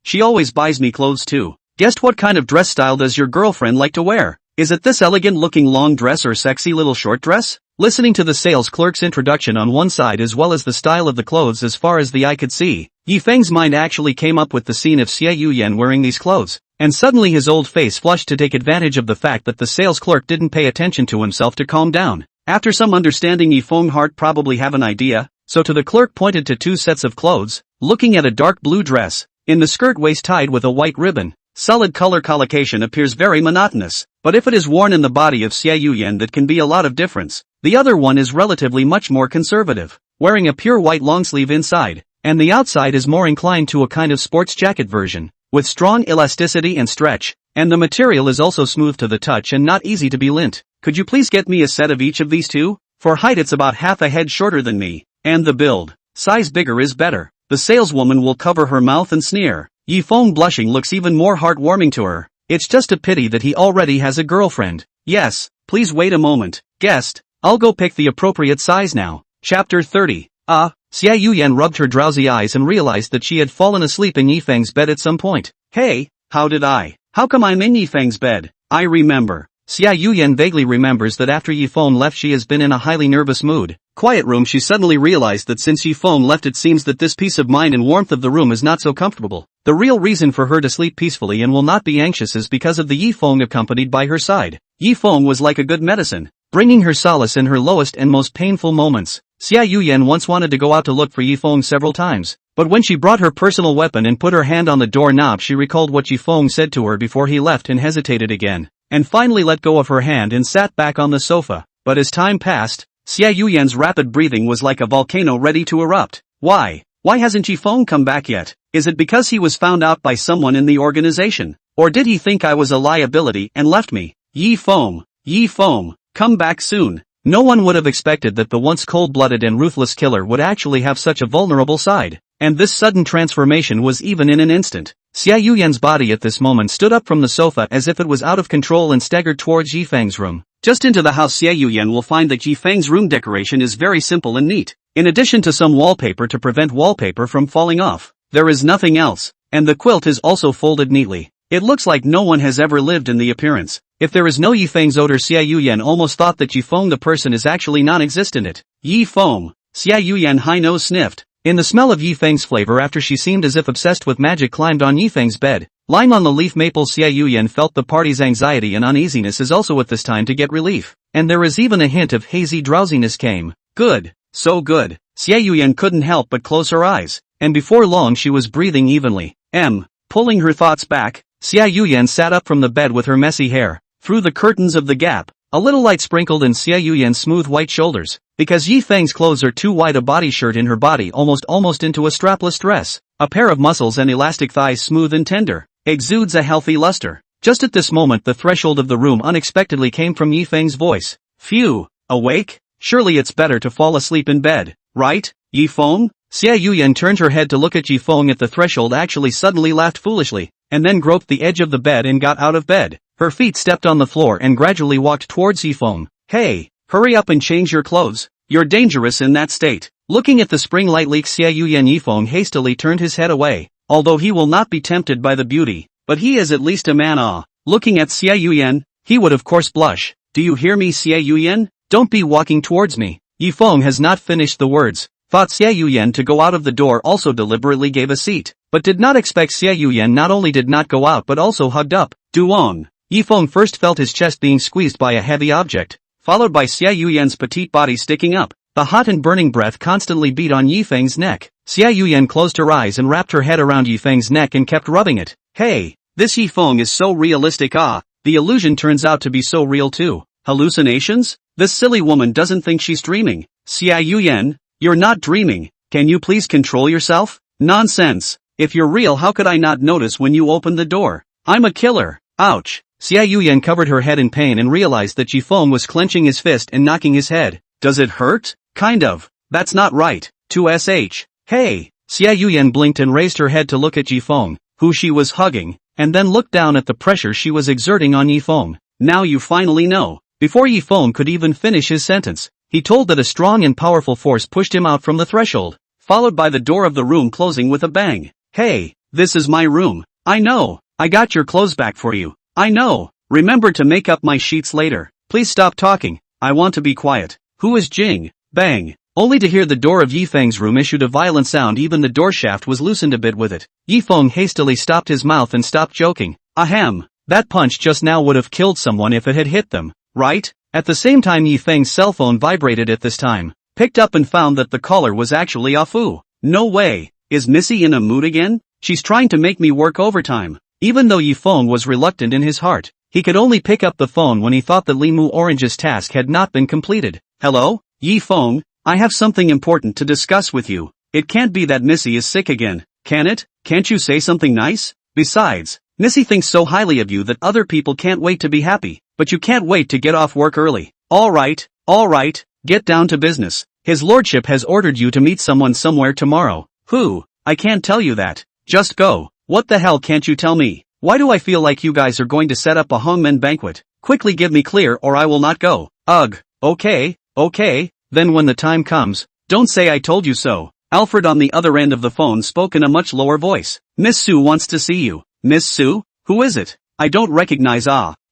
She always buys me clothes too. Guest, what kind of dress style does your girlfriend like to wear? Is it this elegant looking long dress or sexy little short dress? Listening to the sales clerk's introduction on one side as well as the style of the clothes as far as the eye could see, Yifeng's mind actually came up with the scene of Xiao Yian wearing these clothes, and suddenly his old face flushed to take advantage of the fact that the sales clerk didn't pay attention to himself to calm down. After some understanding, Yifeng heart probably have an idea, so to the clerk pointed to 2 sets of clothes, looking at a dark blue dress, in the skirt waist tied with a white ribbon. Solid color collocation appears very monotonous, but if it is worn in the body of Xiao Yian that can be a lot of difference. The other one is relatively much more conservative, wearing a pure white long sleeve inside, and the outside is more inclined to a kind of sports jacket version, with strong elasticity and stretch, and the material is also smooth to the touch and not easy to be lint. Could you please get me a set of each of these 2? For height it's about half a head shorter than me, and the build size bigger is better. The saleswoman will cover her mouth and sneer. Yifeng blushing looks even more heartwarming to her. It's just a pity that he already has a girlfriend. Yes, please wait a moment, guest. I'll go pick the appropriate size now. Chapter 30. Xiao Yian rubbed her drowsy eyes and realized that she had fallen asleep in Yifeng's bed at some point. Hey, how come I'm in Yifeng's bed? I remember. Xiao Yian vaguely remembers that after Yifeng left she has been in a highly nervous mood. Quiet room. She suddenly realized that since Yifeng left it seems that this peace of mind and warmth of the room is not so comfortable. The real reason for her to sleep peacefully and will not be anxious is because of the Yifeng accompanied by her side. Yifeng was like a good medicine, bringing her solace in her lowest and most painful moments. Xiao Yian once wanted to go out to look for Yifeng several times, but when she brought her personal weapon and put her hand on the doorknob she recalled what Yifeng said to her before he left and hesitated again, and finally let go of her hand and sat back on the sofa. But as time passed, Xiao Yian's rapid breathing was like a volcano ready to erupt. Why hasn't Yifeng come back yet? Is it because he was found out by someone in the organization? Or did he think I was a liability and left me? Yifeng, come back soon. No one would have expected that the once cold-blooded and ruthless killer would actually have such a vulnerable side. And this sudden transformation was even in an instant. Xiao Yian's body at this moment stood up from the sofa as if it was out of control and staggered towards Yifeng's room. Just into the house, Xiao Yian will find that Yifeng's room decoration is very simple and neat. In addition to some wallpaper to prevent wallpaper from falling off, there is nothing else, and the quilt is also folded neatly. It looks like no one has ever lived in the appearance. If there is no Yifeng's odor, Xiao Yian almost thought that Yifeng the person is actually non-existent. Xiao Yian high nose sniffed. In the smell of Yifeng's flavor after she seemed as if obsessed with magic climbed on Yifeng's bed. Lying on the leaf maple, Xiao Yian felt the party's anxiety and uneasiness is also at this time to get relief. And there is even a hint of hazy drowsiness came. Good. So good. Xiao Yian couldn't help but close her eyes. And before long she was breathing evenly. Pulling her thoughts back, Xiao Yian sat up from the bed with her messy hair. Through the curtains of the gap, a little light sprinkled in Xiao Yian's smooth white shoulders. Because Yifeng's clothes are too wide, a body shirt in her body almost into a strapless dress. A pair of muscles and elastic thighs smooth and tender. Exudes a healthy luster. Just at this moment the threshold of the room unexpectedly came from Yifeng's voice. Phew, awake? Surely it's better to fall asleep in bed, right, Yifeng? Xiao Yian turned her head to look at Yifeng at the threshold, actually suddenly laughed foolishly, and then groped the edge of the bed and got out of bed. Her feet stepped on the floor and gradually walked towards Yifeng. Hey, hurry up and change your clothes. You're dangerous in that state. Looking at the spring light leak, Xiao Yian, Yifeng hastily turned his head away. Although he will not be tempted by the beauty, but he is at least a man. Looking at Xiao Yian, he would of course blush. Do you hear me, Xiao Yian? Don't be walking towards me. Yifeng has not finished the words. Thought Xiao Yian to go out of the door, also deliberately gave a seat, but did not expect Xiao Yian not only did not go out but also hugged up. Duong. Yifeng first felt his chest being squeezed by a heavy object, followed by Xiao Yian's petite body sticking up. The hot and burning breath constantly beat on Yifeng's neck. Xiao Yian closed her eyes and wrapped her head around Yifeng's neck and kept rubbing it. Hey, this Yifeng is so realistic. The illusion turns out to be so real too. Hallucinations? This silly woman doesn't think she's dreaming. Xiao Yian, you're not dreaming. Can you please control yourself? Nonsense. If you're real, how could I not notice when you opened the door? I'm a killer. Ouch. Xiao Yian covered her head in pain and realized that Yifeng was clenching his fist and knocking his head. Does it hurt? Kind of. That's not right. 2sh. Hey. Xiao Yian blinked and raised her head to look at Yifeng, who she was hugging, and then looked down at the pressure she was exerting on Yifeng. Now you finally know. Before Yifeng could even finish his sentence, he told that a strong and powerful force pushed him out from the threshold, followed by the door of the room closing with a bang. Hey, this is my room. I know. I got your clothes back for you. I know. Remember to make up my sheets later. Please stop talking. I want to be quiet. Who is Jing? Bang. Only to hear the door of Yifeng's room issued a violent sound. Even the door shaft was loosened a bit with it. Yifeng hastily stopped his mouth and stopped joking. Ahem. That punch just now would have killed someone if it had hit them. Right? At the same time Yifeng's cell phone vibrated at this time. Picked up and found that the caller was actually Afu. No way. Is Missy in a mood again? She's trying to make me work overtime. Even though Yifeng was reluctant in his heart, he could only pick up the phone when he thought that Limu Orange's task had not been completed. Hello? Yifeng, I have something important to discuss with you. It can't be that Missy is sick again, can it? Can't you say something nice? Besides, Missy thinks so highly of you that other people can't wait to be happy, but you can't wait to get off work early. Alright, get down to business. His lordship has ordered you to meet someone somewhere tomorrow. Who? I can't tell you that. Just go. What the hell can't you tell me? Why do I feel like you guys are going to set up a hangmen banquet? Quickly give me clear or I will not go. Ugh. Okay, then when the time comes, don't say I told you so. Alfred on the other end of the phone spoke in a much lower voice. Miss Sue wants to see you. Miss Sue? Who is it? I don't recognize.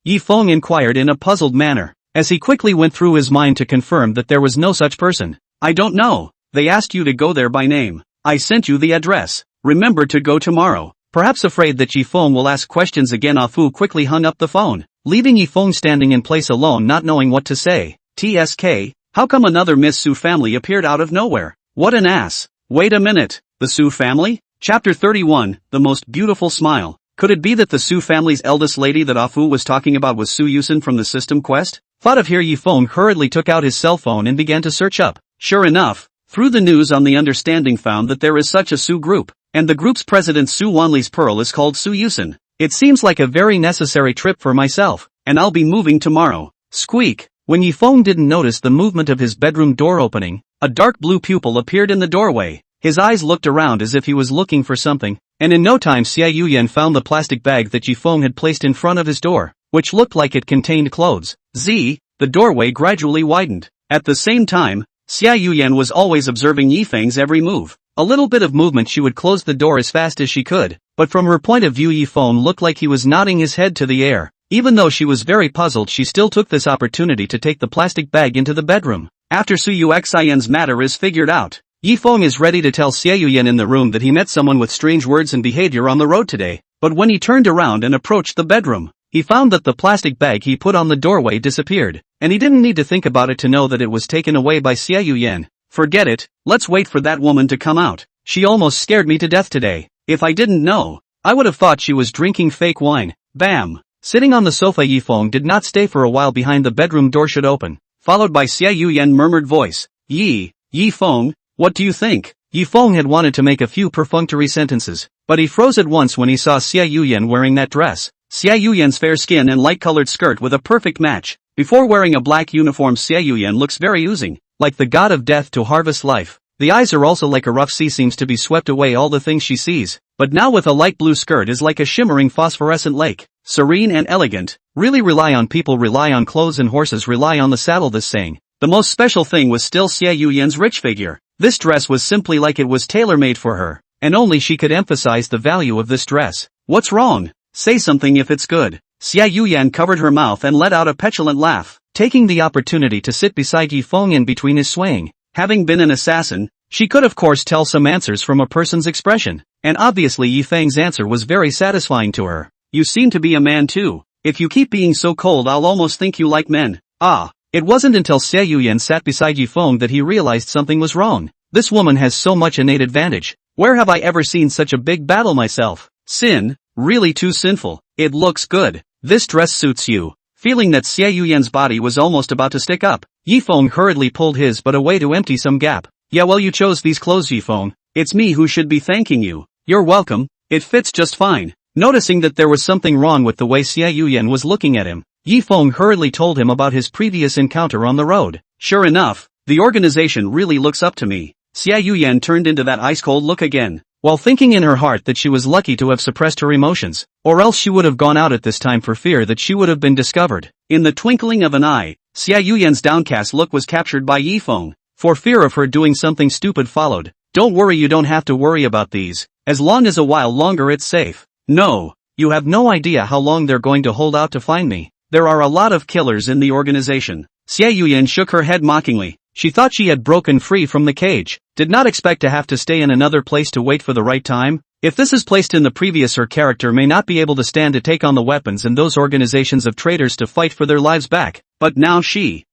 Yifeng inquired in a puzzled manner, as he quickly went through his mind to confirm that there was no such person. I don't know. They asked you to go there by name. I sent you the address. Remember to go tomorrow. Perhaps afraid that Yifeng will ask questions again, Afu quickly hung up the phone, leaving Yifeng standing in place alone, not knowing what to say. TSK, how come another Miss Sue family appeared out of nowhere? What an ass. Wait a minute. The Sue family? Chapter 31, The Most Beautiful Smile. Could it be that the Sue family's eldest lady that Afu was talking about was Sue Yusen from the System Quest? Thought of here, Yifeng hurriedly took out his cell phone and began to search up. Sure enough, through the news on the understanding found that there is such a Sue group, and the group's president Sue Wanli's pearl is called Sue Yusen. It seems like a very necessary trip for myself, and I'll be moving tomorrow. Squeak. When Yifeng didn't notice the movement of his bedroom door opening, a dark blue pupil appeared in the doorway. His eyes looked around as if he was looking for something, and in no time Xiao Yian found the plastic bag that Yifeng had placed in front of his door, which looked like it contained clothes. The doorway gradually widened. At the same time, Xiao Yian was always observing Yifeng's every move. A little bit of movement she would close the door as fast as she could, but from her point of view Yifeng looked like he was nodding his head to the air. Even though she was very puzzled, she still took this opportunity to take the plastic bag into the bedroom. After Su Yuxian's matter is figured out, Yifeng is ready to tell Xiao Yian in the room that he met someone with strange words and behavior on the road today, but when he turned around and approached the bedroom, he found that the plastic bag he put on the doorway disappeared, and he didn't need to think about it to know that it was taken away by Xiao Yian. Forget it, let's wait for that woman to come out. She almost scared me to death today. If I didn't know, I would have thought she was drinking fake wine. Bam! Sitting on the sofa, Yifeng did not stay for a while behind the bedroom door should open, followed by Xiao Yian murmured voice. Yifeng, what do you think? Yifeng had wanted to make a few perfunctory sentences, but he froze at once when he saw Xiao Yian wearing that dress. Xiao Yian's fair skin and light-colored skirt with a perfect match. Before wearing a black uniform, Xiao Yian looks very oozing, like the god of death to harvest life. The eyes are also like a rough sea, seems to be swept away all the things she sees, but now with a light blue skirt is like a shimmering phosphorescent lake. Serene and elegant. Really rely on people, rely on clothes, and horses rely on the saddle. This saying. The most special thing was still Xiao Yian's rich figure. This dress was simply like it was tailor-made for her, and only she could emphasize the value of this dress. What's wrong? Say something if it's good. Xiao Yian covered her mouth and let out a petulant laugh. taking the opportunity to sit beside Yifeng in between his swaying. Having been an assassin, she could of course tell some answers from a person's expression, and obviously Yifeng's answer was very satisfying to her. You seem to be a man too. If you keep being so cold I'll almost think you like men. Ah. It wasn't until Xiao Yian sat beside Yifeng that he realized something was wrong. This woman has so much innate advantage. Where have I ever seen such a big battle myself? Sin? Really too sinful. It looks good. This dress suits you. Feeling that Xiao Yian's body was almost about to stick up, Yifeng hurriedly pulled his butt away to empty some gap. Yeah, well, you chose these clothes, Yifeng. It's me who should be thanking you. You're welcome. It fits just fine. Noticing that there was something wrong with the way Xiao Yian was looking at him, Yifeng hurriedly told him about his previous encounter on the road. Sure enough, the organization really looks up to me. Xiao Yian turned into that ice-cold look again, while thinking in her heart that she was lucky to have suppressed her emotions, or else she would have gone out at this time for fear that she would have been discovered. In the twinkling of an eye, Xiao Yian's downcast look was captured by Yifeng. For fear of her doing something stupid followed. Don't worry, you don't have to worry about these. As long as a while longer it's safe. No, you have no idea how long they're going to hold out to find me. There are a lot of killers in the organization. Xiao Yian shook her head mockingly. She thought she had broken free from the cage, did not expect to have to stay in another place to wait for the right time. If this is placed in the previous, her character may not be able to stand to take on the weapons and those organizations of traitors to fight for their lives back. But now she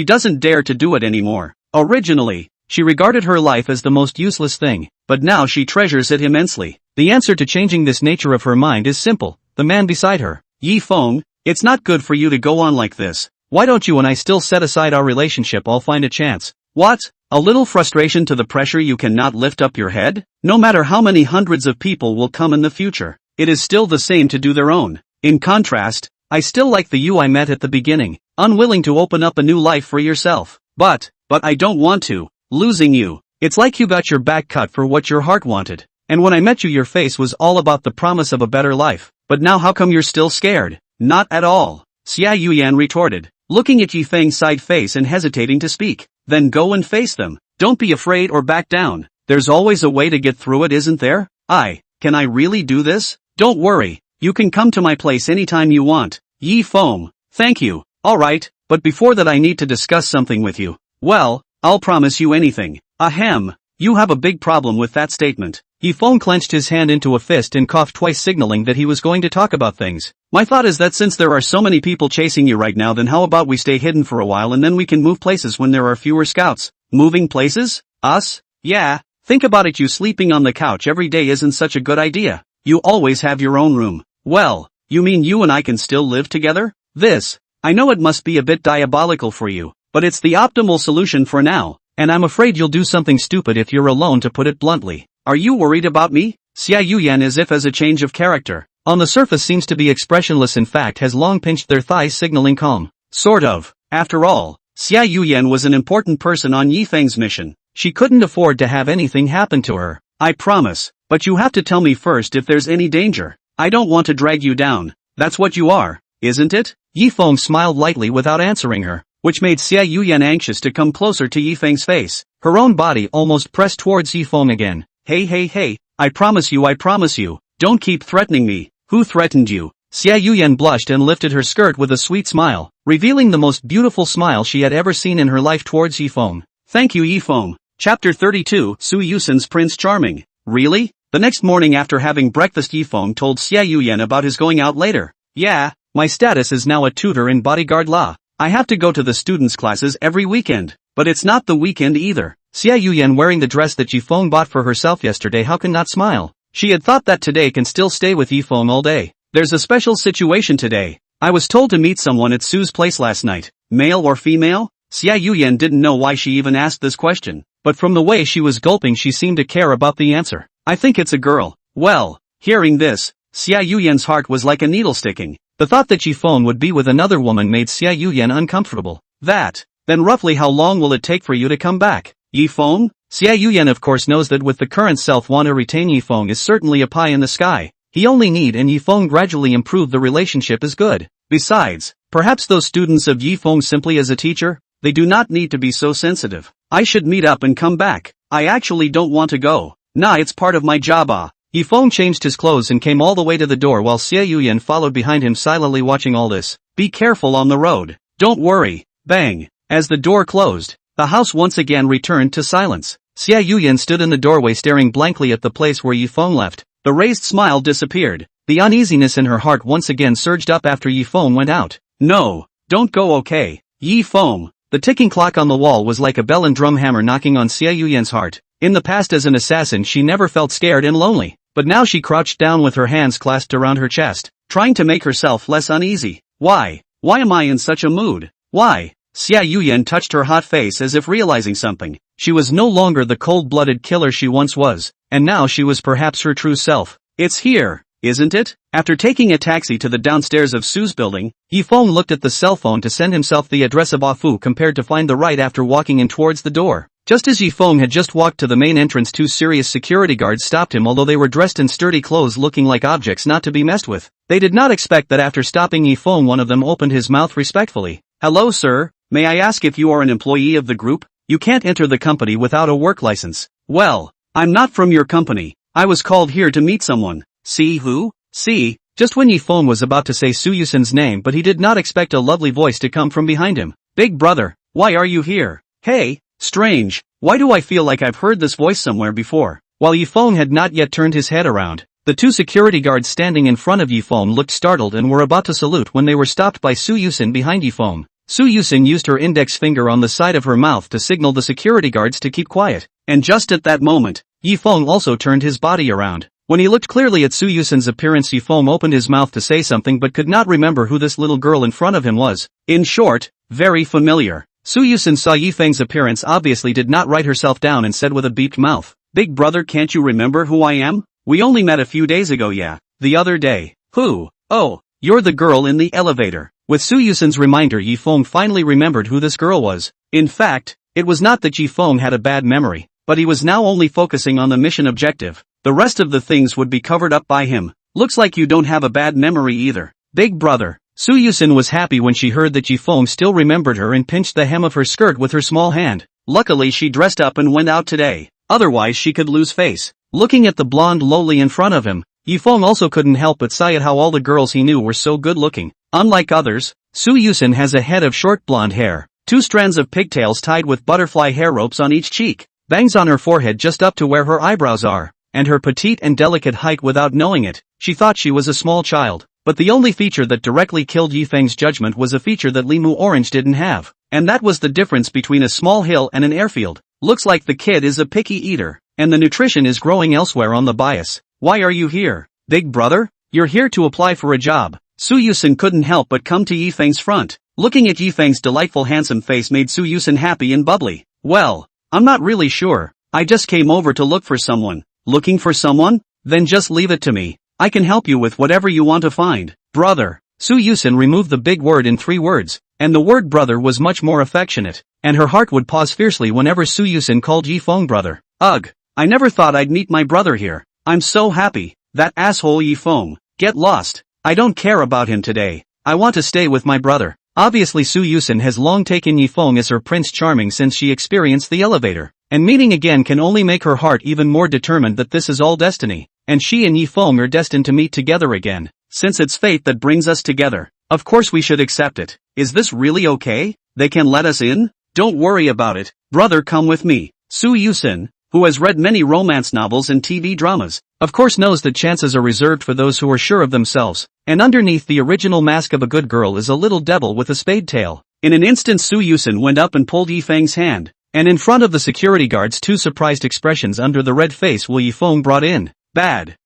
doesn't dare to do it anymore. Originally, she regarded her life as the most useless thing, but now she treasures it immensely. The answer to changing this nature of her mind is simple, the man beside her. Yifeng, it's not good for you to go on like this. Why don't you and I still set aside our relationship? I'll find a chance. What? A little frustration to the pressure you cannot lift up your head? No matter how many hundreds of people will come in the future, it is still the same to do their own. In contrast, I still like the you I met at the beginning, unwilling to open up a new life for yourself. But I don't want to. Losing you. It's like you got your back cut for what your heart wanted. And when I met you your face was all about the promise of a better life. But now how come you're still scared? Not at all. Xiao Yian retorted, looking at Yifeng's side face and hesitating to speak. Then go and face them. Don't be afraid or back down. There's always a way to get through it, isn't there? Can I really do this? Don't worry. You can come to my place anytime you want. Yifeng. Thank you. Alright, but before that I need to discuss something with you. Well, I'll promise you anything. Ahem. You have a big problem with that statement. Yifeng clenched his hand into a fist and coughed twice, signaling that he was going to talk about things. My thought is that since there are so many people chasing you right now, then how about we stay hidden for a while and then we can move places when there are fewer scouts. Moving places? Us? Yeah. Think about it, you sleeping on the couch every day isn't such a good idea. You always have your own room. Well, you mean you and I can still live together? I know it must be a bit diabolical for you, but it's the optimal solution for now, and I'm afraid you'll do something stupid if you're alone, to put it bluntly. Are you worried about me? Xiao Yian, as if as a change of character, on the surface seems to be expressionless, in fact has long pinched their thighs signaling calm. Sort of. After all, Xiao Yian was an important person on Yifeng's mission. She couldn't afford to have anything happen to her. I promise, but you have to tell me first if there's any danger. I don't want to drag you down. That's what you are, isn't it? Yifeng smiled lightly without answering her, which made Xiao Yian anxious to come closer to Yifeng's face. Her own body almost pressed towards Yifeng again. Hey, I promise you, don't keep threatening me. Who threatened you? Xiao Yian blushed and lifted her skirt with a sweet smile, revealing the most beautiful smile she had ever seen in her life towards Yifeng. Thank you, Yifeng. Chapter 32, Su Yusen's Prince Charming. Really? The next morning after having breakfast, Yifeng told Xiao Yian about his going out later. Yeah, my status is now a tutor in bodyguard law. I have to go to the students' classes every weekend. But it's not the weekend either. Xiao Yian, wearing the dress that Yifeng bought for herself yesterday, how can not smile? She had thought that today can still stay with Yifeng all day. There's a special situation today. I was told to meet someone at Su's place last night. Male or female? Xiao Yian didn't know why she even asked this question, but from the way she was gulping she seemed to care about the answer. I think it's a girl. Well, hearing this, Xiao Yian's heart was like a needle sticking. The thought that Yifeng would be with another woman made Xiao Yian uncomfortable. Then roughly how long will it take for you to come back? Yifeng? Xiao Yian of course knows that with the current self want to retain Yifeng is certainly a pie in the sky. He only need and Yifeng gradually improve the relationship is good. Besides, perhaps those students of Yifeng simply as a teacher, they do not need to be so sensitive. I should meet up and come back. I actually don't want to go. Nah, it's part of my job. Yifeng changed his clothes and came all the way to the door while Xiao Yian followed behind him silently watching all this. Be careful on the road. Don't worry. Bang. As the door closed, the house once again returned to silence. Xiao Yian stood in the doorway staring blankly at the place where Yifeng left. The raised smile disappeared. The uneasiness in her heart once again surged up after Yifeng went out. No, don't go, okay. Yifeng. The ticking clock on the wall was like a bell and drum hammer knocking on Xiao Yian's heart. In the past as an assassin she never felt scared and lonely, but now she crouched down with her hands clasped around her chest, trying to make herself less uneasy. Why? Why am I in such a mood? Why? Xiao Yian touched her hot face as if realizing something. She was no longer the cold-blooded killer she once was, and now she was perhaps her true self. It's here, isn't it? After taking a taxi to the downstairs of Su's building, Yifeng looked at the cell phone to send himself the address of Afu compared to find the right after walking in towards the door. Just as Yifeng had just walked to the main entrance, two serious security guards stopped him, although they were dressed in sturdy clothes looking like objects not to be messed with. They did not expect that after stopping Yifeng one of them opened his mouth respectfully. Hello sir, may I ask if you are an employee of the group? You can't enter the company without a work license. Well, I'm not from your company. I was called here to meet someone. See who? See? Just when Yifeng was about to say Su Yusen's name, but he did not expect a lovely voice to come from behind him. Big brother, why are you here? Hey, strange, why do I feel like I've heard this voice somewhere before? While Yifeng had not yet turned his head around, the two security guards standing in front of Yifeng looked startled and were about to salute when they were stopped by Su Yusen behind Yifeng. Su Yusen used her index finger on the side of her mouth to signal the security guards to keep quiet, and just at that moment, Yifeng also turned his body around. When he looked clearly at Su Yusen's appearance, Yifeng opened his mouth to say something but could not remember who this little girl in front of him was. In short, very familiar. Su Yusen saw Yifeng's appearance, obviously did not write herself down, and said with a beeped mouth, "Big brother, can't you remember who I am? We only met a few days ago, yeah. The other day. Who? Oh, you're the girl in the elevator." With Su Yusen's reminder, Yifeng finally remembered who this girl was. In fact, it was not that Yifeng had a bad memory, but he was now only focusing on the mission objective. The rest of the things would be covered up by him. Looks like you don't have a bad memory either. Big brother. Su Yusen was happy when she heard that Yifeng still remembered her and pinched the hem of her skirt with her small hand. Luckily she dressed up and went out today. Otherwise she could lose face. Looking at the blonde loli in front of him, Yifeng also couldn't help but sigh at how all the girls he knew were so good looking. Unlike others, Su Yusen has a head of short blonde hair, 2 strands of pigtails tied with butterfly hair ropes on each cheek, bangs on her forehead just up to where her eyebrows are, and her petite and delicate height. Without knowing it, she thought she was a small child. But the only feature that directly killed Yifeng's judgment was a feature that Limu Orange didn't have, and that was the difference between a small hill and an airfield. Looks like the kid is a picky eater, and the nutrition is growing elsewhere on the bias. Why are you here, big brother? You're here to apply for a job. Su Yusen couldn't help but come to Yifeng's front. Looking at Yifeng's delightful handsome face made Su Yusen happy and bubbly. Well, I'm not really sure. I just came over to look for someone. Looking for someone? Then just leave it to me. I can help you with whatever you want to find. Brother. Su Yusen removed the big word in 3 words, and the word brother was much more affectionate, and her heart would pause fiercely whenever Su Yusen called Yifeng brother. Ugh, I never thought I'd meet my brother here. I'm so happy. That asshole Yifeng. Get lost. I don't care about him today. I want to stay with my brother. Obviously Su Yusen has long taken Yifeng as her Prince Charming since she experienced the elevator, and meeting again can only make her heart even more determined that this is all destiny, and she and Yifeng are destined to meet together again. Since it's fate that brings us together, of course we should accept it. Is this really okay? They can let us in? Don't worry about it. Brother, come with me. Su Yusen, who has read many romance novels and TV dramas, of course knows that chances are reserved for those who are sure of themselves, and underneath the original mask of a good girl is a little devil with a spade tail. In an instant Su Yusen went up and pulled Yifeng's hand, and in front of the security guards 2 surprised expressions under the red face will Yifeng brought in. Bad.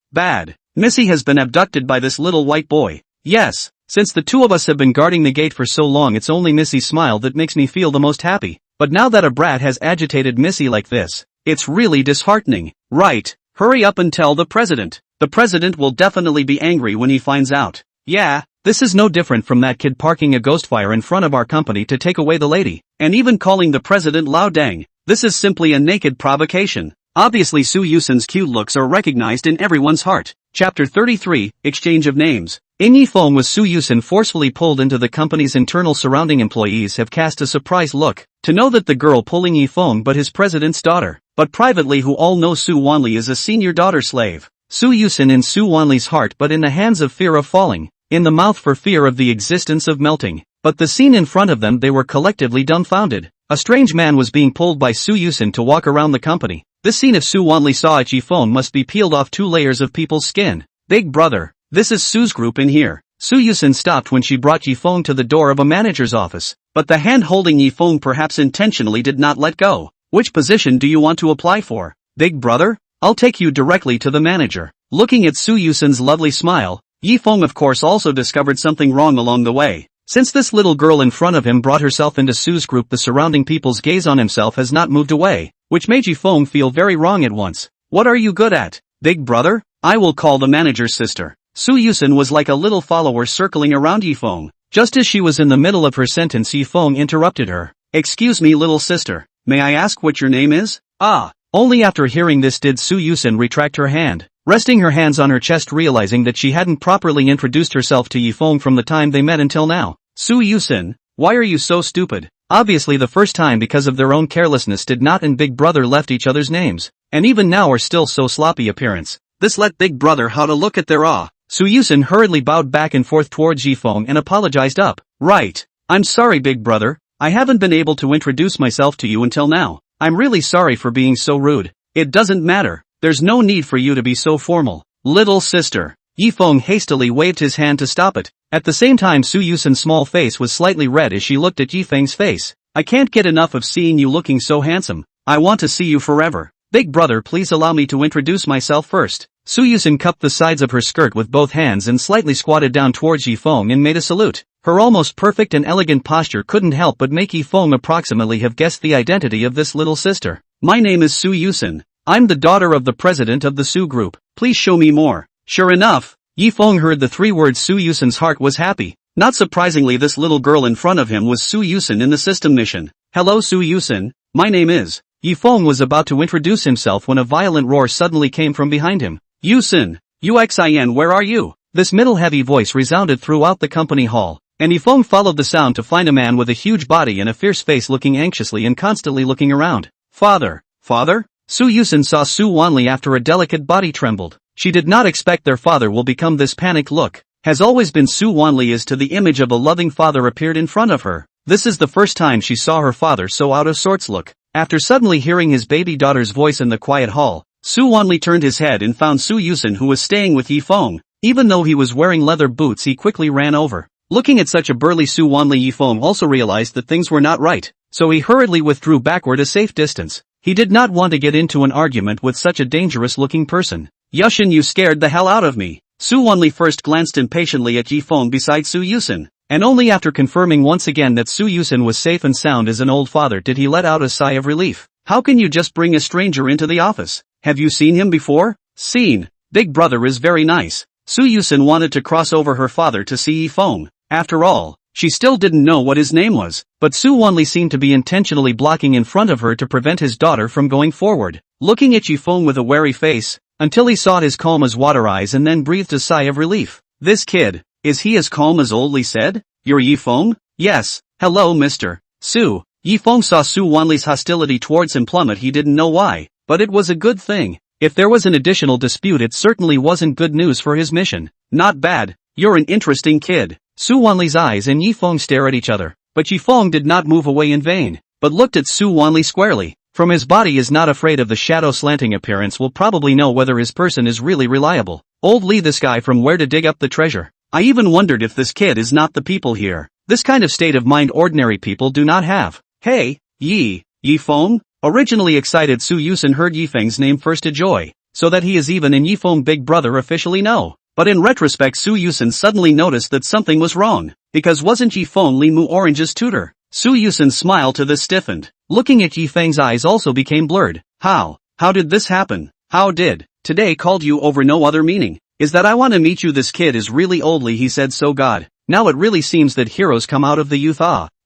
Missy has been abducted by this little white boy. Yes, since the 2 of us have been guarding the gate for so long, it's only Missy's smile that makes me feel the most happy. But now that a brat has agitated Missy like this, it's really disheartening. Right, hurry up and tell the president. The president will definitely be angry when he finds out. Yeah, this is no different from that kid parking a ghost fire in front of our company to take away the lady, and even calling the president Lao Dang. This is simply a naked provocation. Obviously Su Yusen's cute looks are recognized in everyone's heart. Chapter 33, Exchange of Names. In Yifeng was Su Yusen forcefully pulled into the company's internal. Surrounding employees have cast a surprised look, to know that the girl pulling Yifeng but his president's daughter, but privately who all know Su Wanli is a senior daughter slave. Su Yusen in Su Wanli's heart but in the hands of fear of falling, in the mouth for fear of the existence of melting. But the scene in front of them, they were collectively dumbfounded. A strange man was being pulled by Su Yusen to walk around the company. This scene if Su Wanli saw it, Yifeng must be peeled off 2 layers of people's skin. Big brother, this is Su's group in here. Su Yusen stopped when she brought Yifeng to the door of a manager's office, but the hand holding Yifeng perhaps intentionally did not let go. Which position do you want to apply for? Big brother? I'll take you directly to the manager. Looking at Su Yusen's lovely smile, Yifeng of course also discovered something wrong along the way. Since this little girl in front of him brought herself into Su's group, the surrounding people's gaze on himself has not moved away, which made Yifeng feel very wrong at once. What are you good at, big brother? I will call the manager's sister. Su Yusen was like a little follower circling around Yifeng. Just as she was in the middle of her sentence, Yifeng interrupted her. Excuse me, little sister, may I ask what your name is? Ah. Only after hearing this did Su Yusen retract her hand, resting her hands on her chest, realizing that she hadn't properly introduced herself to Yifeng from the time they met until now. Su Yusen, why are you so stupid? Obviously the first time, because of their own carelessness, did not and big brother left each other's names, and even now are still so sloppy appearance. This let big brother how to look at their awe. Su Yusen hurriedly bowed back and forth towards Yifeng and apologized up. Right. I'm sorry big brother, I haven't been able to introduce myself to you until now. I'm really sorry for being so rude. It doesn't matter, there's no need for you to be so formal. Little sister. Yifeng hastily waved his hand to stop it. At the same time, Su Yusen's small face was slightly red as she looked at Yifeng's face. I can't get enough of seeing you looking so handsome. I want to see you forever. Big brother, please allow me to introduce myself first. Su Yusen cupped the sides of her skirt with both hands and slightly squatted down towards Yifeng and made a salute. Her almost perfect and elegant posture couldn't help but make Yifeng approximately have guessed the identity of this little sister. My name is Su Yusen. I'm the daughter of the president of the Su group. Please show me more. Sure enough, Yifeng heard the 3 words. Su Yusen's heart was happy. Not surprisingly, this little girl in front of him was Su Yusen in the system mission. Hello Su Yusen, my name is. Yifeng was about to introduce himself when a violent roar suddenly came from behind him. Yusen, Yuxin, where are you? This middle heavy voice resounded throughout the company hall, and Yifeng followed the sound to find a man with a huge body and a fierce face looking anxiously and constantly looking around. Father? Father? Su Yusen saw Su Wanli after a delicate body trembled. She did not expect their father will become this panicked look. Has always been Su Wanli as to the image of a loving father appeared in front of her. This is the first time she saw her father so out of sorts look. After suddenly hearing his baby daughter's voice in the quiet hall, Su Wanli turned his head and found Su Yusen, who was staying with Yifeng. Even though he was wearing leather boots, he quickly ran over. Looking at such a burly Su Wanli, Yifeng also realized that things were not right, so he hurriedly withdrew backward a safe distance. He did not want to get into an argument with such a dangerous-looking person. Yuxin, you scared the hell out of me. Su Wanli first glanced impatiently at Yifeng beside Su Yusen, and only after confirming once again that Su Yusen was safe and sound as an old father did he let out a sigh of relief. How can you just bring a stranger into the office? Have you seen him before? Seen. Big brother is very nice. Su Yusen wanted to cross over her father to see Yifeng. After all, she still didn't know what his name was, but Su Wanli seemed to be intentionally blocking in front of her to prevent his daughter from going forward, looking at Yifeng with a wary face, until he saw his calm as water eyes and then breathed a sigh of relief. This kid, is he as calm as old Lee said? You're Yifeng? Yes. Hello Mr. Su. Yifeng saw Su Wanli's hostility towards him plummet. He didn't know why, but it was a good thing. If there was an additional dispute, it certainly wasn't good news for his mission. Not bad, you're an interesting kid. Su Wanli's eyes and Yifeng stare at each other, but Yifeng did not move away in vain, but looked at Su Wanli squarely. From his body is not afraid of the shadow slanting appearance, will probably know whether his person is really reliable. Old Lee, this guy from where to dig up the treasure. I even wondered if this kid is not the people here. This kind of state of mind ordinary people do not have. Hey, Yifeng? Originally excited, Su Yusen heard Yifeng's name first to joy, so that he is even in Yifeng big brother officially no. But in retrospect, Su Yusen suddenly noticed that something was wrong, because wasn't Yifeng Li Mu Orange's tutor? Su Yusen's smile to this stiffened. Looking at Yifeng's eyes also became blurred. How did this happen? How did today called you over no other meaning? Is that I want to meet you? This kid is really oldly, he said. So God, now it really seems that heroes come out of the youth.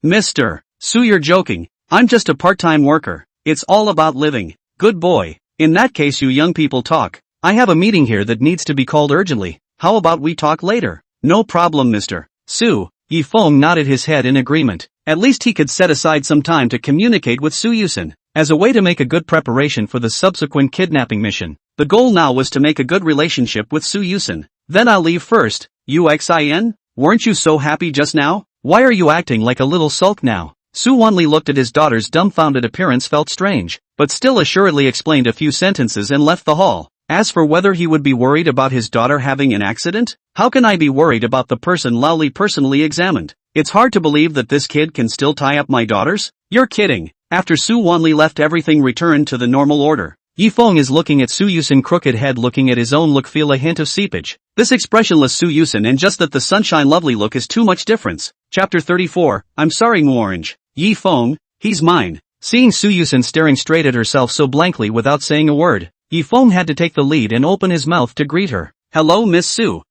Mr. Su, you're joking. I'm just a part-time worker. It's all about living. Good boy. In that case, you young people talk. I have a meeting here that needs to be called urgently. How about we talk later? No problem, Mr. Su. Yifeng nodded his head in agreement. At least he could set aside some time to communicate with Su Yusen, as a way to make a good preparation for the subsequent kidnapping mission. The goal now was to make a good relationship with Su Yusen. Then I'll leave first. Yuxin? Weren't you so happy just now? Why are you acting like a little sulk now? Suani looked at his daughter's dumbfounded appearance, felt strange, but still assuredly explained a few sentences and left the hall. As for whether he would be worried about his daughter having an accident, how can I be worried about the person Lowly personally examined? It's hard to believe that this kid can still tie up my daughters? You're kidding. After Su Wanli left, everything returned to the normal order. Yifeng is looking at Su Yusen, crooked head, looking at his own look, feel a hint of seepage. This expressionless Su Yusen, and just that the sunshine lovely look is too much difference. Chapter 34, I'm sorry Mu Orange. Yifeng, he's mine. Seeing Su Yusen staring straight at herself so blankly without saying a word, Yifeng had to take the lead and open his mouth to greet her. Hello Miss Su.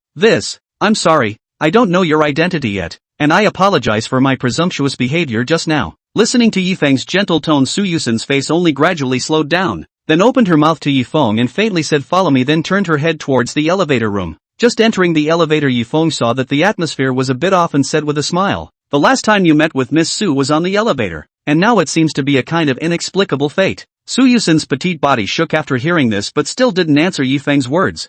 I'm sorry, I don't know your identity yet, and I apologize for my presumptuous behavior just now. Listening to Yifeng's gentle tone, Su Yusen's face only gradually slowed down, then opened her mouth to Yifeng and faintly said follow me, then turned her head towards the elevator room. Just entering the elevator, Yifeng saw that the atmosphere was a bit off and said with a smile, the last time you met with Miss Su was on the elevator, and now it seems to be a kind of inexplicable fate. Su Yusen's petite body shook after hearing this, but still didn't answer Yifeng's words.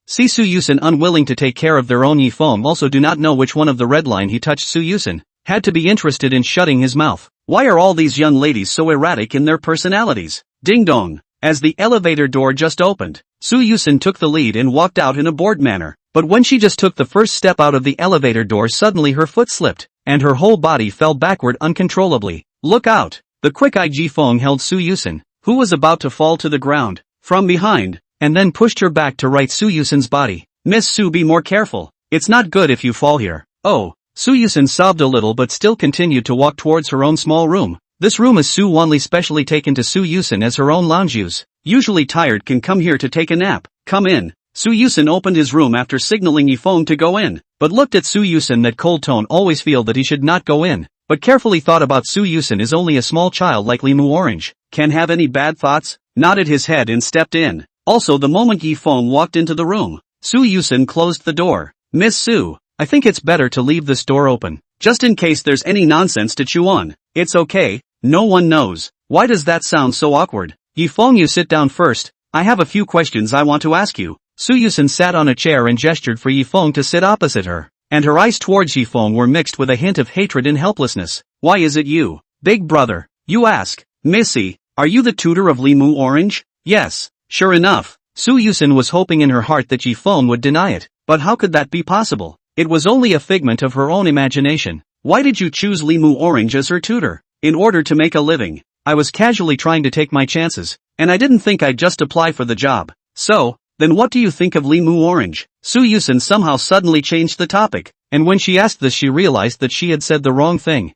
See Su Yusen unwilling to take care of their own. Yifeng also do not know which one of the red line he touched. Su Yusen had to be interested in shutting his mouth. Why are all these young ladies so erratic in their personalities? Ding dong. As the elevator door just opened, Su Yusen took the lead and walked out in a bored manner, but when she just took the first step out of the elevator door, suddenly her foot slipped, and her whole body fell backward uncontrollably. Look out! The quick-eyed Yifeng held Su Yusen, who was about to fall to the ground, from behind, and then pushed her back to right Su Yusen's body. Miss Su, be more careful. It's not good if you fall here. Oh. Su Yusen sobbed a little but still continued to walk towards her own small room. This room is Su Wanli specially taken to Su Yusen as her own lounge use. Usually tired can come here to take a nap. Come in. Su Yusen opened his room after signaling Yifeng to go in, but looked at Su Yusen. That cold tone always feel that he should not go in, but carefully thought about Su Yusen is only a small child like Limu Orange. Can have any bad thoughts? Nodded his head and stepped in. Also, the moment Yifeng walked into the room, Su Yusen closed the door. Miss Su, I think it's better to leave this door open, just in case there's any nonsense to chew on. It's okay, no one knows. Why does that sound so awkward? Yifeng, you sit down first, I have a few questions I want to ask you. Su Yusen sat on a chair and gestured for Yifeng to sit opposite her, and her eyes towards Yifeng were mixed with a hint of hatred and helplessness. Why is it you, big brother, you ask? Missy, are you the tutor of Limu Orange? Yes, sure enough. Su Yusen was hoping in her heart that Yifeng would deny it, but how could that be possible? It was only a figment of her own imagination. Why did you choose Limu Orange as her tutor? In order to make a living. I was casually trying to take my chances, and I didn't think I'd just apply for the job. So, then what do you think of Limu Orange? Su Yusen somehow suddenly changed the topic, and when she asked this she realized that she had said the wrong thing.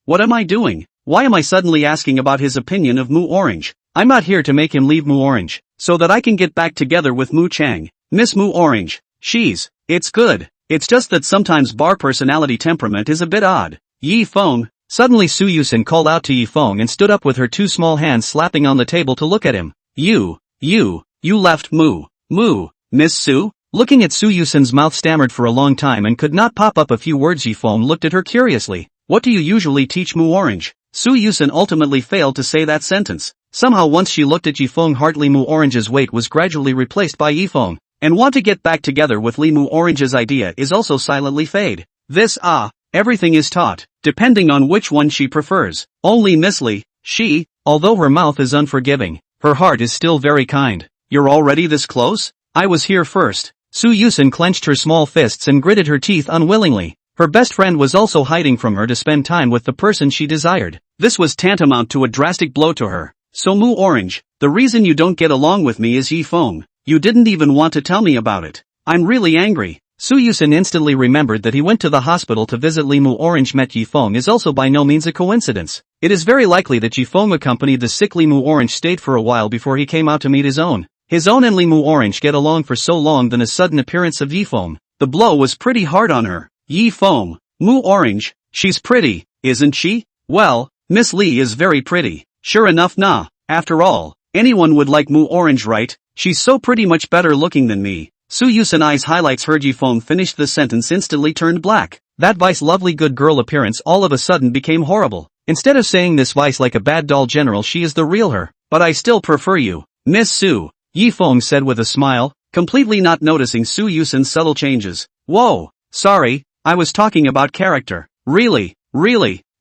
What am I doing? Why am I suddenly asking about his opinion of Mu Orange? I'm not here to make him leave Mu Orange, so that I can get back together with Mu Chang. Miss Mu Orange, it's good. It's just that sometimes bar personality temperament is a bit odd. Yifeng. Suddenly Su Yusen called out to Yifeng and stood up with her two small hands slapping on the table to look at him. You left Mu, Miss Su? Looking at Su Yusen's mouth stammered for a long time and could not pop up a few words. Yifeng looked at her curiously. What do you usually teach Mu Orange? Su Yusen ultimately failed to say that sentence. Somehow once she looked at Yifeng, hardly Mu Orange's weight was gradually replaced by Yifeng, and want to get back together with Limu Orange's idea is also silently fade. Everything is taught, depending on which one she prefers. Only Miss Li, although her mouth is unforgiving, her heart is still very kind. You're already this close? I was here first. Su Yusen clenched her small fists and gritted her teeth unwillingly. Her best friend was also hiding from her to spend time with the person she desired. This was tantamount to a drastic blow to her. So Mu Orange, the reason you don't get along with me is Yifeng. You didn't even want to tell me about it. I'm really angry. Su Yusen instantly remembered that he went to the hospital to visit Limu Orange met Yifeng is also by no means a coincidence. It is very likely that Yifeng accompanied the sick Limu Orange stayed for a while before he came out to meet his own. His own and Limu Orange get along for so long, then a sudden appearance of Yifeng. The blow was pretty hard on her. Yifeng, Mu Orange, she's pretty, isn't she? Well, Miss Li is very pretty. Sure enough, nah. After all, anyone would like Mu Orange, right? She's so pretty much better looking than me. Su Yusen eyes highlights heard Yifeng finish the sentence instantly turned black. That Vice lovely good girl appearance all of a sudden became horrible. Instead of saying this Vice like a bad doll general, she is the real her. But I still prefer you, Miss Su, Yifeng said with a smile, completely not noticing Su Yusen's subtle changes. Whoa, sorry, I was talking about character. Really?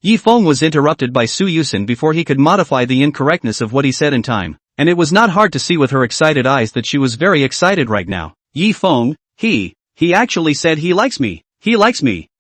Yifeng was interrupted by Su Yusen before he could modify the incorrectness of what he said in time, and it was not hard to see with her excited eyes that she was very excited right now. Yifeng, he actually said he likes me.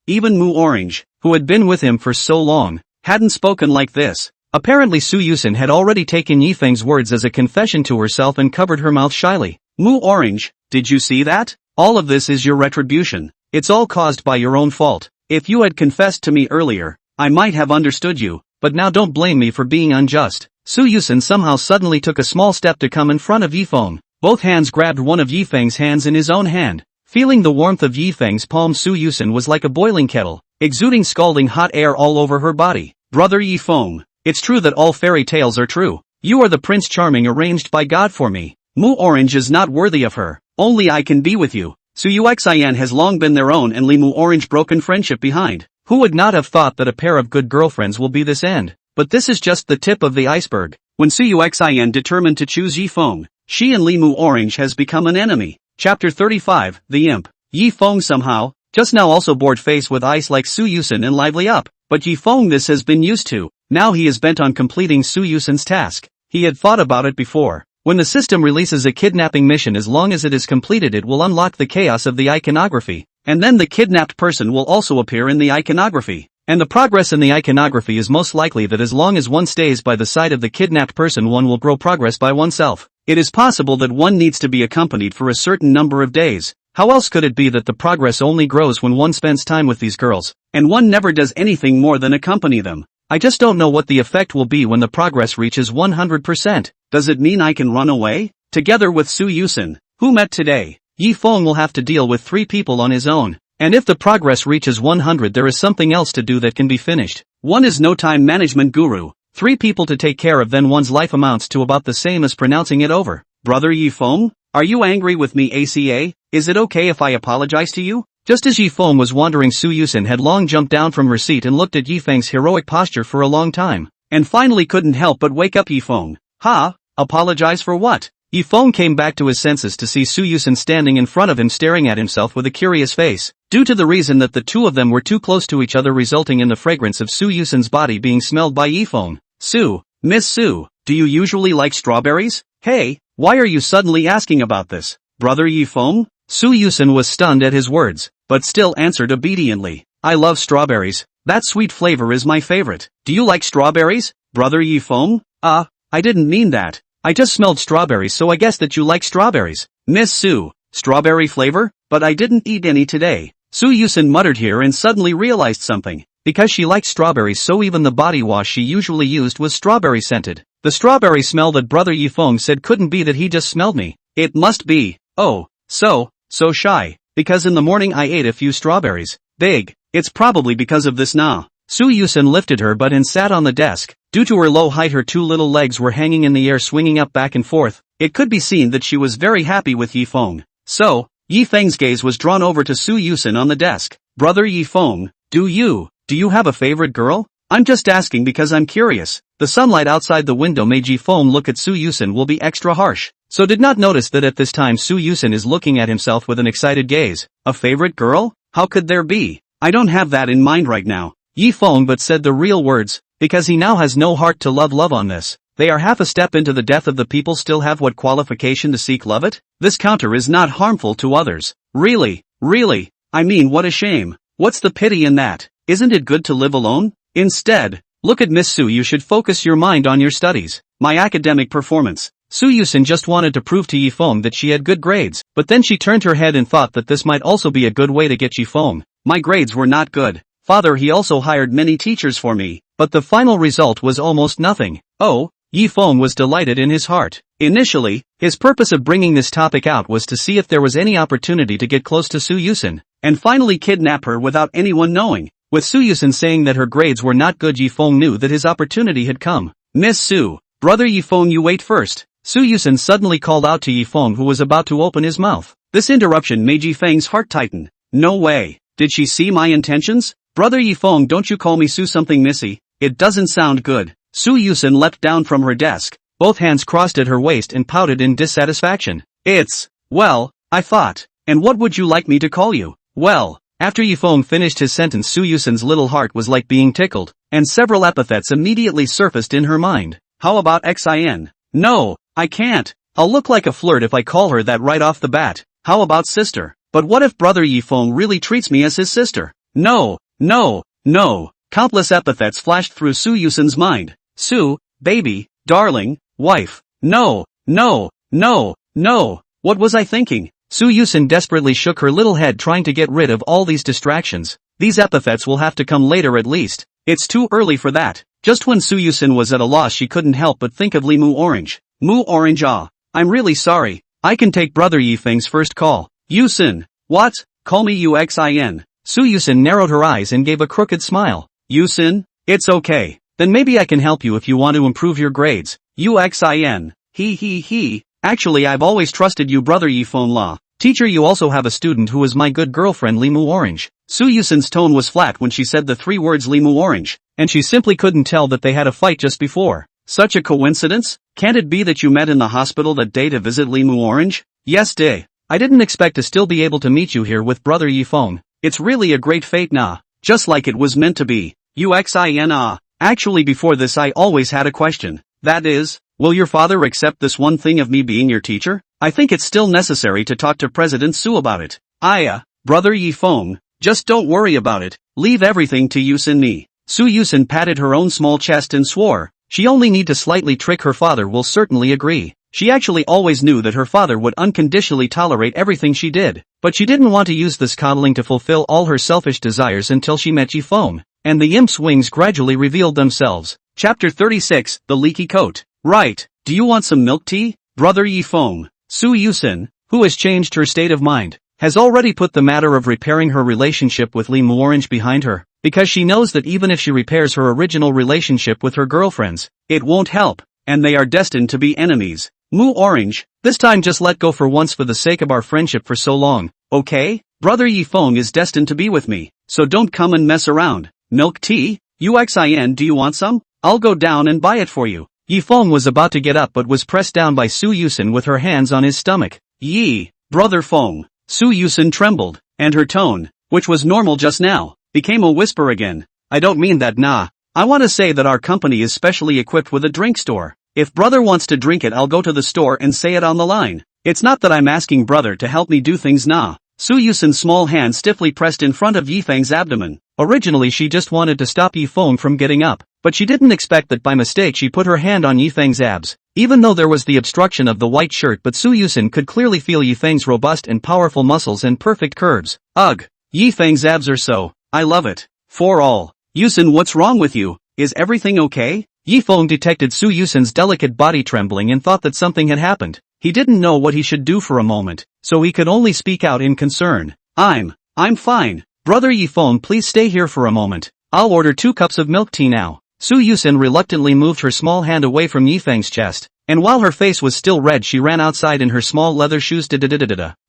Even Mu Orange, who had been with him for so long, hadn't spoken like this. Apparently Su Yusen had already taken Yifeng's words as a confession to herself and covered her mouth shyly. Mu Orange, did you see that? All of this is your retribution. It's all caused by your own fault. If you had confessed to me earlier, I might have understood you, but now don't blame me for being unjust. Su Yusen somehow suddenly took a small step to come in front of Yifeng. Both hands grabbed one of Yifeng's hands in his own hand. Feeling the warmth of Yifeng's palm, Su Yusen was like a boiling kettle, exuding scalding hot air all over her body. Brother Yifeng, it's true that all fairy tales are true. You are the Prince Charming arranged by God for me. Mu Orange is not worthy of her. Only I can be with you. Su Yuxian has long been their own and Li Mu Orange broken friendship behind. Who would not have thought that a pair of good girlfriends will be this end? But this is just the tip of the iceberg. When Su Yuxian determined to choose Yifeng, she and Li Mu Orange has become an enemy. Chapter 35, The Imp. Yifeng somehow, just now also bored face with ice like Su Yusen and lively up, but Yifeng this has been used to. Now he is bent on completing Su Yusen's task. He had thought about it before. When the system releases a kidnapping mission, as long as it is completed, it will unlock the chaos of the iconography. And then the kidnapped person will also appear in the iconography. And the progress in the iconography is most likely that as long as one stays by the side of the kidnapped person, one will grow progress by oneself. It is possible that one needs to be accompanied for a certain number of days. How else could it be that the progress only grows when one spends time with these girls, and one never does anything more than accompany them? I just don't know what the effect will be when the progress reaches 100%. Does it mean I can run away? Together with Su Yusen, who met today, Yifeng will have to deal with 3 people on his own. And if the progress reaches 100, there is something else to do that can be finished. One is no time management guru. 3 people to take care of, then one's life amounts to about the same as pronouncing it over. Brother Yifeng, are you angry with me, ACA? Is it okay if I apologize to you? Just as Yifeng was wondering, Su Yusen had long jumped down from her seat and looked at Yifeng's heroic posture for a long time, and finally couldn't help but wake up Yifeng. Ha? Apologize for what? Yifeng came back to his senses to see Su Yusen standing in front of him staring at himself with a curious face, due to the reason that the two of them were too close to each other, resulting in the fragrance of Su Yusen's body being smelled by Yifeng. Miss Su, do you usually like strawberries? Hey, why are you suddenly asking about this? Brother Yifeng? Su Yusen was stunned at his words, but still answered obediently. I love strawberries. That sweet flavor is my favorite. Do you like strawberries, Brother Yifeng? I didn't mean that. I just smelled strawberries, so I guess that you like strawberries. Miss Su, strawberry flavor? But I didn't eat any today. Su Yusen muttered here and suddenly realized something. Because she liked strawberries, so even the body wash she usually used was strawberry scented. The strawberry smell that Brother Yifeng said couldn't be that he just smelled me. It must be. Oh, so shy. Because in the morning I ate a few strawberries. Big. It's probably because of this now. Su Yusen lifted her butt and sat on the desk. Due to her low height, her 2 little legs were hanging in the air, swinging up back and forth. It could be seen that she was very happy with Yifeng. So, Yifeng's gaze was drawn over to Su Yusen on the desk. Brother Yifeng, do you have a favorite girl? I'm just asking because I'm curious. The sunlight outside the window made Yifeng look at Su Yusen will be extra harsh, so did not notice that at this time Su Yusen is looking at himself with an excited gaze. A favorite girl? How could there be? I don't have that in mind right now. Yifeng but said the real words, because he now has no heart to love on this. They are half a step into the death of the people, still have what qualification to seek love it? This counter is not harmful to others. Really, I mean, what a shame. What's the pity in that? Isn't it good to live alone? Instead, look at Miss Su, you should focus your mind on your studies. My academic performance. Su Yusen just wanted to prove to Yifeng that she had good grades, but then she turned her head and thought that this might also be a good way to get Yifeng. My grades were not good. Father, he also hired many teachers for me, but the final result was almost nothing. Oh, Yifeng was delighted in his heart. Initially, his purpose of bringing this topic out was to see if there was any opportunity to get close to Su Yusen, and finally kidnap her without anyone knowing. With Su Yusen saying that her grades were not good, Yifeng knew that his opportunity had come. Miss Su, Brother Yifeng, you wait first. Su Yusen suddenly called out to Yifeng, who was about to open his mouth. This interruption made Yifeng's heart tighten. No way. Did she see my intentions? Brother Yifeng, don't you call me Su something, Missy. It doesn't sound good. Su Yusen leapt down from her desk, both hands crossed at her waist, and pouted in dissatisfaction. Well, I thought. And what would you like me to call you? Well, After Yifeng finished his sentence, Su Yusen's little heart was like being tickled, and several epithets immediately surfaced in her mind. How about Xin? No, I can't. I'll look like a flirt if I call her that right off the bat. How about sister? But what if brother Yifeng really treats me as his sister? No, no, no. Countless epithets flashed through Su Yusen's mind. Su, baby, darling, wife. No, no, no, no. What was I thinking? Su Yusen desperately shook her little head, trying to get rid of all these distractions. These epithets will have to come later at least. It's too early for that. Just when Su Yusen was at a loss, she couldn't help but think of Limu Orange. Mu Orange, ah. I'm really sorry. I can take brother Yifeng's first call. Yusen. What? Call me Uxin. Su Yusen narrowed her eyes and gave a crooked smile. Yusen? It's okay. Then maybe I can help you if you want to improve your grades. Uxin. He. Actually, I've always trusted you, brother Yifeng La. Teacher, you also have a student who is my good girlfriend, Limu Orange. Su Yusen's tone was flat when she said the three words Limu Orange, and she simply couldn't tell that they had a fight just before. Such a coincidence? Can't it be that you met in the hospital that day to visit Limu Orange? Yes, day. I didn't expect to still be able to meet you here with brother Yifeng. It's really a great fate, nah. Just like it was meant to be. Uxin, ah. Actually, before this I always had a question. That is, will your father accept this one thing of me being your teacher? I think it's still necessary to talk to President Su about it. Brother Yifeng, just don't worry about it. Leave everything to Yusen me. Su Yusen patted her own small chest and swore. She only need to slightly trick her father will certainly agree. She actually always knew that her father would unconditionally tolerate everything she did, but she didn't want to use this coddling to fulfill all her selfish desires until she met Yifeng, and the imp's wings gradually revealed themselves. Chapter 36, The Leaky Coat. Right, do you want some milk tea? Brother Yifeng. Su Yusen, who has changed her state of mind, has already put the matter of repairing her relationship with Limu Orange behind her, because she knows that even if she repairs her original relationship with her girlfriends, it won't help, and they are destined to be enemies. Mu Orange, this time just let go for once for the sake of our friendship for so long, okay? Brother Yifeng is destined to be with me, so don't come and mess around. Milk tea? Uxin, do you want some? I'll go down and buy it for you. Yifeng was about to get up but was pressed down by Su Yusen with her hands on his stomach. Yi, brother Feng. Su Yusen trembled, and her tone, which was normal just now, became a whisper again. I don't mean that, nah. I want to say that our company is specially equipped with a drink store. If brother wants to drink it, I'll go to the store and say it on the line. It's not that I'm asking brother to help me do things, nah. Su Yusen's small hand stiffly pressed in front of Yifeng's abdomen. Originally she just wanted to stop Yifeng from getting up, but she didn't expect that by mistake she put her hand on Yifeng's abs. Even though there was the obstruction of the white shirt, but Su Yusen could clearly feel Yifeng's robust and powerful muscles and perfect curves. Ugh. Yifeng's abs are so. I love it. For all. Yusen, what's wrong with you? Is everything okay? Yifeng detected Su Yusen's delicate body trembling and thought that something had happened. He didn't know what he should do for a moment, so he could only speak out in concern. I'm fine. Brother Yifeng, please stay here for a moment. I'll order 2 cups of milk tea now. Su Yusen reluctantly moved her small hand away from Yifeng's chest, and while her face was still red she ran outside in her small leather shoes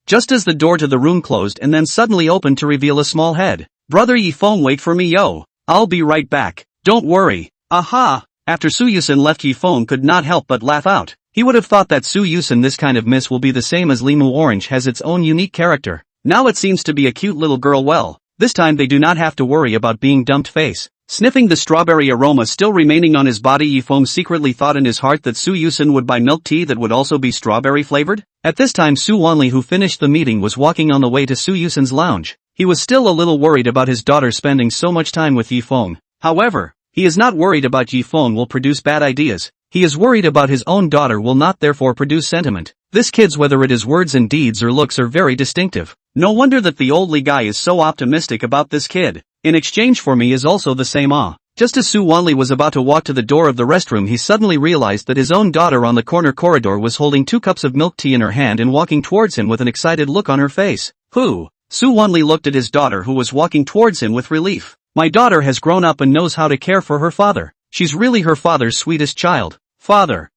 just as the door to the room closed and then suddenly opened to reveal a small head. Brother Yifeng, wait for me, yo. I'll be right back. Don't worry. Aha! After Su Yusen left, Yifeng could not help but laugh out. He would have thought that Su Yusen, this kind of miss, will be the same as Limu Orange, has its own unique character. Now it seems to be a cute little girl. Well, this time they do not have to worry about being dumped face. Sniffing the strawberry aroma still remaining on his body, Yifeng secretly thought in his heart that Su Yusen would buy milk tea that would also be strawberry flavored. At this time Suani, who finished the meeting, was walking on the way to Su Yusen's lounge. He was still a little worried about his daughter spending so much time with Yifeng. However, he is not worried about Yifeng will produce bad ideas. He is worried about his own daughter will not therefore produce sentiment. This kid's, whether it is words and deeds or looks, are very distinctive. No wonder that the oldly guy is so optimistic about this kid. In exchange for me is also the same. Just as Su Wanli was about to walk to the door of the restroom, he suddenly realized that his own daughter on the corridor was holding 2 cups of milk tea in her hand and walking towards him with an excited look on her face. Who? Su Wanli looked at his daughter, who was walking towards him with relief. My daughter has grown up and knows how to care for her father. She's really her father's sweetest child. Father.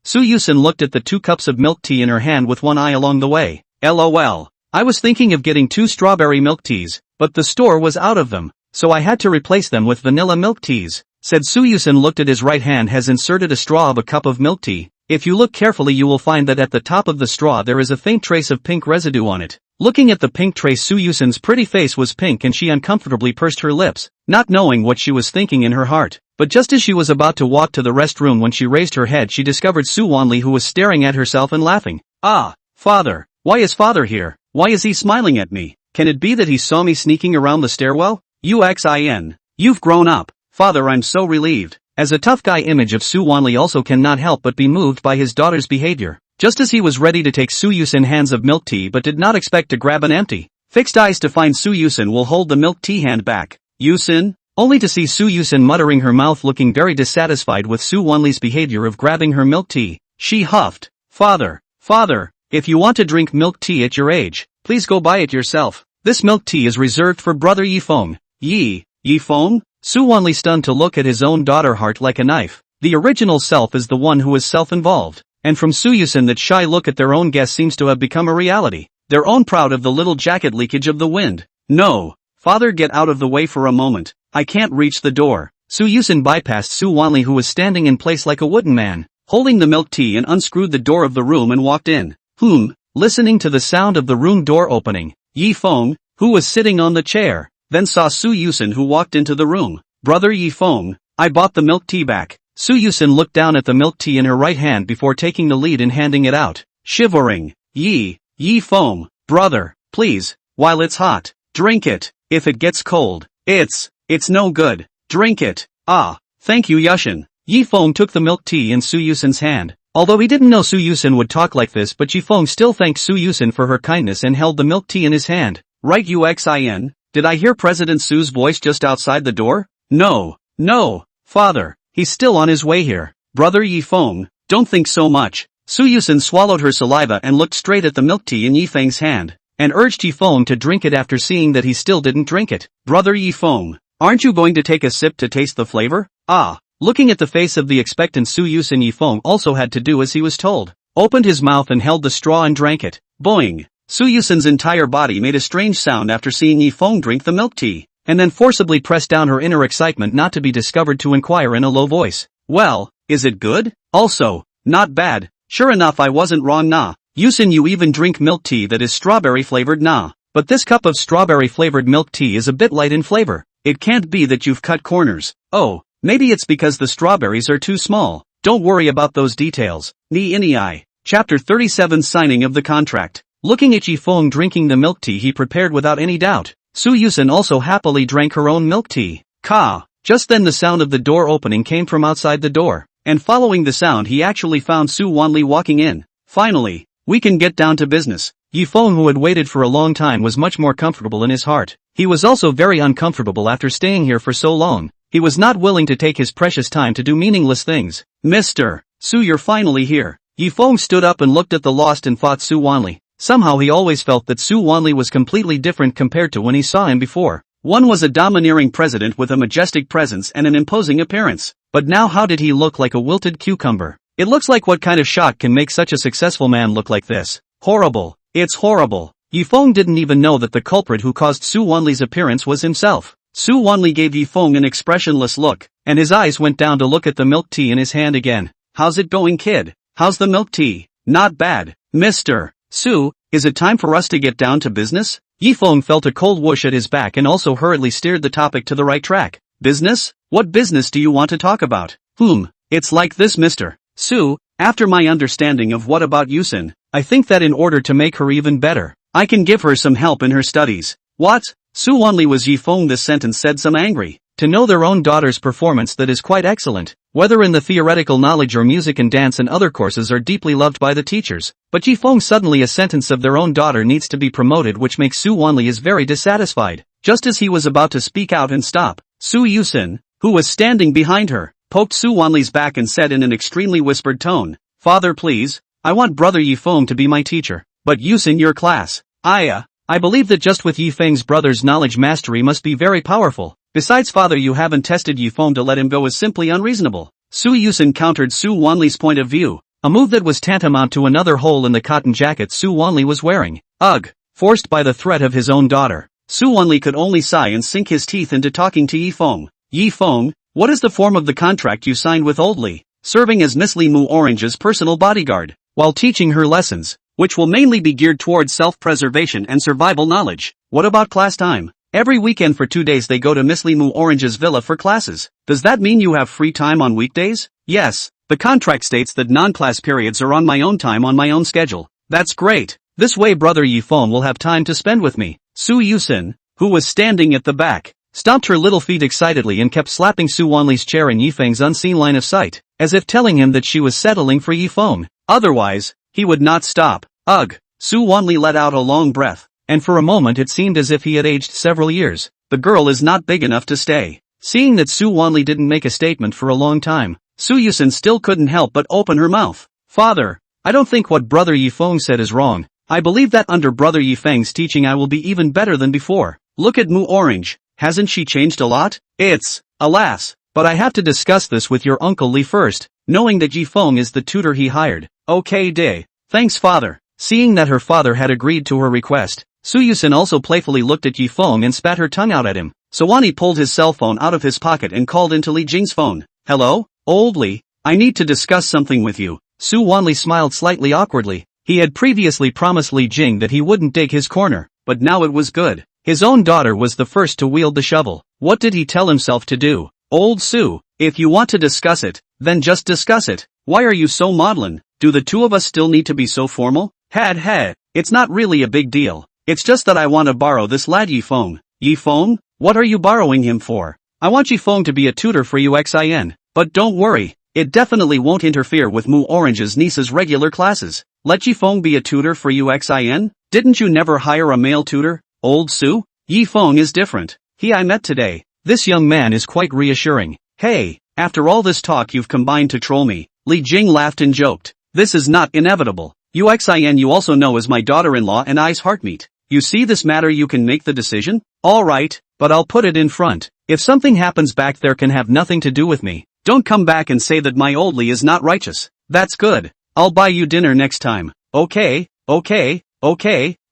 Su Yusen looked at the 2 cups of milk tea in her hand with one eye along the way. LOL. I was thinking of getting 2 strawberry milk teas, but the store was out of them, so I had to replace them with vanilla milk teas, said Su Yusen. Looked at his right hand, has inserted a straw of a cup of milk tea, If you look carefully you will find that at the top of the straw there is a faint trace of pink residue on it. Looking at the pink trace, Su Yusen's pretty face was pink and she uncomfortably pursed her lips, not knowing what she was thinking in her heart. But just as she was about to walk to the restroom when she raised her head she discovered Suani who was staring at herself and laughing. Ah, father, why is father here? Why is he smiling at me? Can it be that he saw me sneaking around the stairwell? Yuxin, you've grown up. Father, I'm so relieved. As a tough guy image of Suani also cannot help but be moved by his daughter's behavior. Just as he was ready to take Su Yusen hands of milk tea but did not expect to grab an empty, fixed eyes to find Su Yusen will hold the milk tea hand back. Yusen? Only to see Su Yusen muttering her mouth looking very dissatisfied with Su Wanli's behavior of grabbing her milk tea. She huffed. Father, if you want to drink milk tea at your age, please go buy it yourself. This milk tea is reserved for brother Yifeng. Yifeng? Su Wanli stunned to look at his own daughter, heart like a knife. The original self is the one who is self-involved. And from Su Yusen that shy look at their own guest seems to have become a reality. Their own proud of the little jacket leakage of the wind. No. Father, get out of the way for a moment. I can't reach the door. Su Yusen bypassed Su Wanli who was standing in place like a wooden man, holding the milk tea, and unscrewed the door of the room and walked in. Listening to the sound of the room door opening, Yifeng, who was sitting on the chair, then saw Su Yusen who walked into the room. Brother Yifeng, I bought the milk tea back. Su Yusen looked down at the milk tea in her right hand before taking the lead and handing it out. Shivering. Yifeng, brother, please, while it's hot, drink it. If it gets cold, it's no good. Drink it. Ah, thank you Yuxin. Yifeng took the milk tea in Su Yusen's hand. Although he didn't know Su Yusen would talk like this, but Yifeng still thanked Su Yusen for her kindness and held the milk tea in his hand. Right Yuxin, did I hear President Su's voice just outside the door? No, father. He's still on his way here. Brother Yifeng, don't think so much. Su Yusen swallowed her saliva and looked straight at the milk tea in Yifeng's hand, and urged Yifeng to drink it after seeing that he still didn't drink it. Brother Yifeng, aren't you going to take a sip to taste the flavor? Ah. Looking at the face of the expectant Su Yusen, Yifeng also had to do as he was told. Opened his mouth and held the straw and drank it. Boing. Su Yusen's entire body made a strange sound after seeing Yifeng drink the milk tea, and then forcibly pressed down her inner excitement not to be discovered to inquire in a low voice. Well, is it good? Also, not bad. Sure enough, I wasn't wrong, nah. Yusen, you even drink milk tea that is strawberry flavored, nah. But this cup of strawberry flavored milk tea is a bit light in flavor. It can't be that you've cut corners. Oh, maybe it's because the strawberries are too small. Don't worry about those details. Ni. Chapter 37, Signing of the Contract. Looking at Yifeng drinking the milk tea he prepared without any doubt, Su Yusen also happily drank her own milk tea. Ka. Just then the sound of the door opening came from outside the door, and following the sound he actually found Su Wanli walking in. Finally, we can get down to business. Yifeng, who had waited for a long time, was much more comfortable in his heart. He was also very uncomfortable after staying here for so long. He was not willing to take his precious time to do meaningless things. Mr. Su, you're finally here. Yifeng stood up and looked at the lost and fought Su Wanli. Somehow he always felt that Su Wanli was completely different compared to when he saw him before. One was a domineering president with a majestic presence and an imposing appearance. But now how did he look? Like a wilted cucumber. It looks like what kind of shock can make such a successful man look like this? Horrible. It's horrible. Yifeng didn't even know that the culprit who caused Su Wanli's appearance was himself. Su Wanli gave Yifeng an expressionless look, and his eyes went down to look at the milk tea in his hand again. How's it going, kid? How's the milk tea? Not bad. Mr. Su, is it time for us to get down to business? Yifeng felt a cold whoosh at his back and also hurriedly steered the topic to the right track. Business? What business do you want to talk about? It's like this, Mr. Su, after my understanding of what about Yusen, I think that in order to make her even better, I can give her some help in her studies. What? Su Wanli was Yifeng. This sentence said some angry. To know their own daughter's performance that is quite excellent, whether in the theoretical knowledge or music and dance and other courses are deeply loved by the teachers. But Yifeng suddenly a sentence of their own daughter needs to be promoted, which makes Su Wanli is very dissatisfied. Just as he was about to speak out and stop, Su Yusen, who was standing behind her, poked Su Wanli's back and said in an extremely whispered tone, Father, please, I want brother Yifeng to be my teacher, but Yusen your class. I believe that just with Yifeng's brother's knowledge mastery must be very powerful. Besides, father, you haven't tested Yifeng to let him go is simply unreasonable. Su Yusen countered Su Wanli's point of view, a move that was tantamount to another hole in the cotton jacket Su Wanli was wearing. Ugh! Forced by the threat of his own daughter, Su Wanli could only sigh and sink his teeth into talking to Yifeng. Yifeng, what is the form of the contract you signed with Oldly? serving as Miss Li Mu Orange's personal bodyguard, while teaching her lessons, which will mainly be geared towards self-preservation and survival knowledge. What about class time? Every weekend for 2 days they go to Miss Li Mu Orange's villa for classes. Does that mean you have free time on weekdays? Yes. The contract states that non-class periods are on my own time on my own schedule. That's great. This way brother Yifeng will have time to spend with me. Su Yusen, who was standing at the back, stomped her little feet excitedly and kept slapping Su Wanli's chair in Yifeng's unseen line of sight, as if telling him that she was settling for Yifeng. Otherwise, he would not stop. Ugh. Su Wanli let out a long breath, and for a moment it seemed as if he had aged several years. The girl is not big enough to stay. Seeing that Su Wanli didn't make a statement for a long time, Su Yusen still couldn't help but open her mouth. Father, I don't think what brother Yifeng said is wrong. I believe that under brother Yifeng's teaching I will be even better than before. Look at Mu Orange, hasn't she changed a lot? Alas, but I have to discuss this with your Uncle Li first, knowing that Yifeng is the tutor he hired. Okay. Thanks father. Seeing that her father had agreed to her request, Su Yusen also playfully looked at Yifeng and spat her tongue out at him. Suani pulled his cell phone out of his pocket and called into Li Jing's phone. Hello? Old Li, I need to discuss something with you. Su Wanli smiled slightly awkwardly. He had previously promised Li Jing that he wouldn't dig his corner, but now it was good. His own daughter was the first to wield the shovel. What did he tell himself to do? Old Su, if you want to discuss it, then just discuss it. Why are you so maudlin? Do the two of us still need to be so formal? It's not really a big deal. It's just that I want to borrow this lad Yifeng. Yifeng? What are you borrowing him for? I want Yifeng to be a tutor for Yuxin. But don't worry, it definitely won't interfere with Mu Orange's niece's regular classes. Let Yifeng be a tutor for Yuxin? Didn't you never hire a male tutor, old Su? Yifeng is different. He I met today. This young man is quite reassuring. Hey, after all this talk you've combined to troll me. Li Jing laughed and joked. This is not inevitable. Yuxin you also know is my daughter-in-law and I's heartmeat. You see this matter you can make the decision? Alright, but I'll put it in front. If something happens back there can have nothing to do with me. Don't come back and say that my old Li is not righteous. That's good. I'll buy you dinner next time. Okay.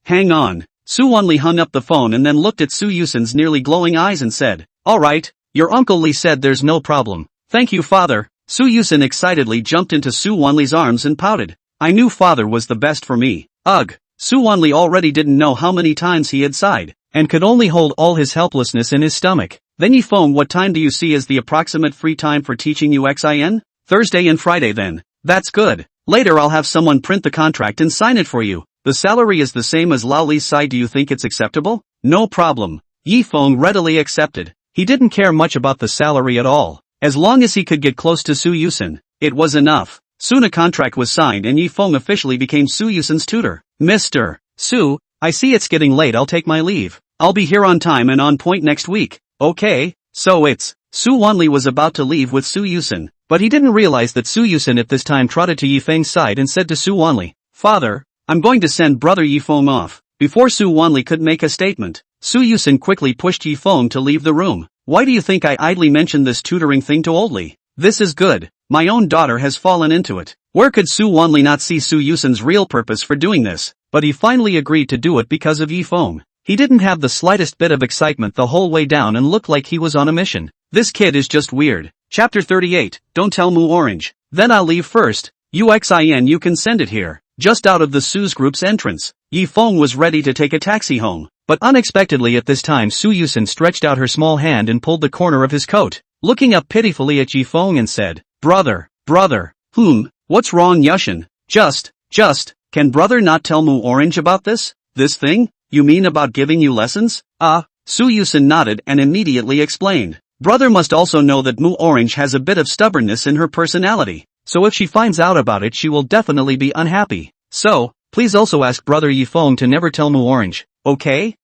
Hang on. Su Wanli hung up the phone and then looked at Su Yusen's nearly glowing eyes and said, Alright, your Uncle Li said there's no problem. Thank you father. Su Yusen excitedly jumped into Su Wanli's arms and pouted. I knew father was the best for me. Ugh. Su Wanli already didn't know how many times he had sighed, and could only hold all his helplessness in his stomach. Then Yifeng, what time do you see as the approximate free time for teaching Yuxin? Thursday and Friday then. That's good. Later I'll have someone print the contract and sign it for you. The salary is the same as Lao Li's side. Do you think it's acceptable? No problem. Yifeng readily accepted. He didn't care much about the salary at all. As long as he could get close to Su Yusen, it was enough. Soon a contract was signed and Yifeng officially became Su Yusen's tutor. Mr. Su, I see it's getting late. I'll take my leave. I'll be here on time and on point next week. Okay, so it's. Su Wanli was about to leave with Su Yusen, but he didn't realize that Su Yusen at this time trotted to Yifeng's side and said to Su Wanli, Father, I'm going to send brother Yifeng off. Before Su Wanli could make a statement, Su Yusen quickly pushed Yifeng to leave the room. Why do you think I idly mentioned this tutoring thing to old Li? This is good. My own daughter has fallen into it. Where could Su Wanli not see Su Yusen's real purpose for doing this? But he finally agreed to do it because of Yifeng. He didn't have the slightest bit of excitement the whole way down and looked like he was on a mission. This kid is just weird. Chapter 38, Don't Tell Mu Orange. Then I'll leave first. Yuxin you can send it here. Just out of the Su's group's entrance, Yifeng was ready to take a taxi home. But unexpectedly at this time Su Yusen stretched out her small hand and pulled the corner of his coat, looking up pitifully at Yifeng and said, Brother. What's wrong Yuxin? Just, can brother not tell Mu Orange about this? This thing? You mean about giving you lessons? Su Yusen nodded and immediately explained. Brother must also know that Mu Orange has a bit of stubbornness in her personality, so if she finds out about it she will definitely be unhappy. So, please also ask brother Yifeng to never tell Mu Orange. Okay?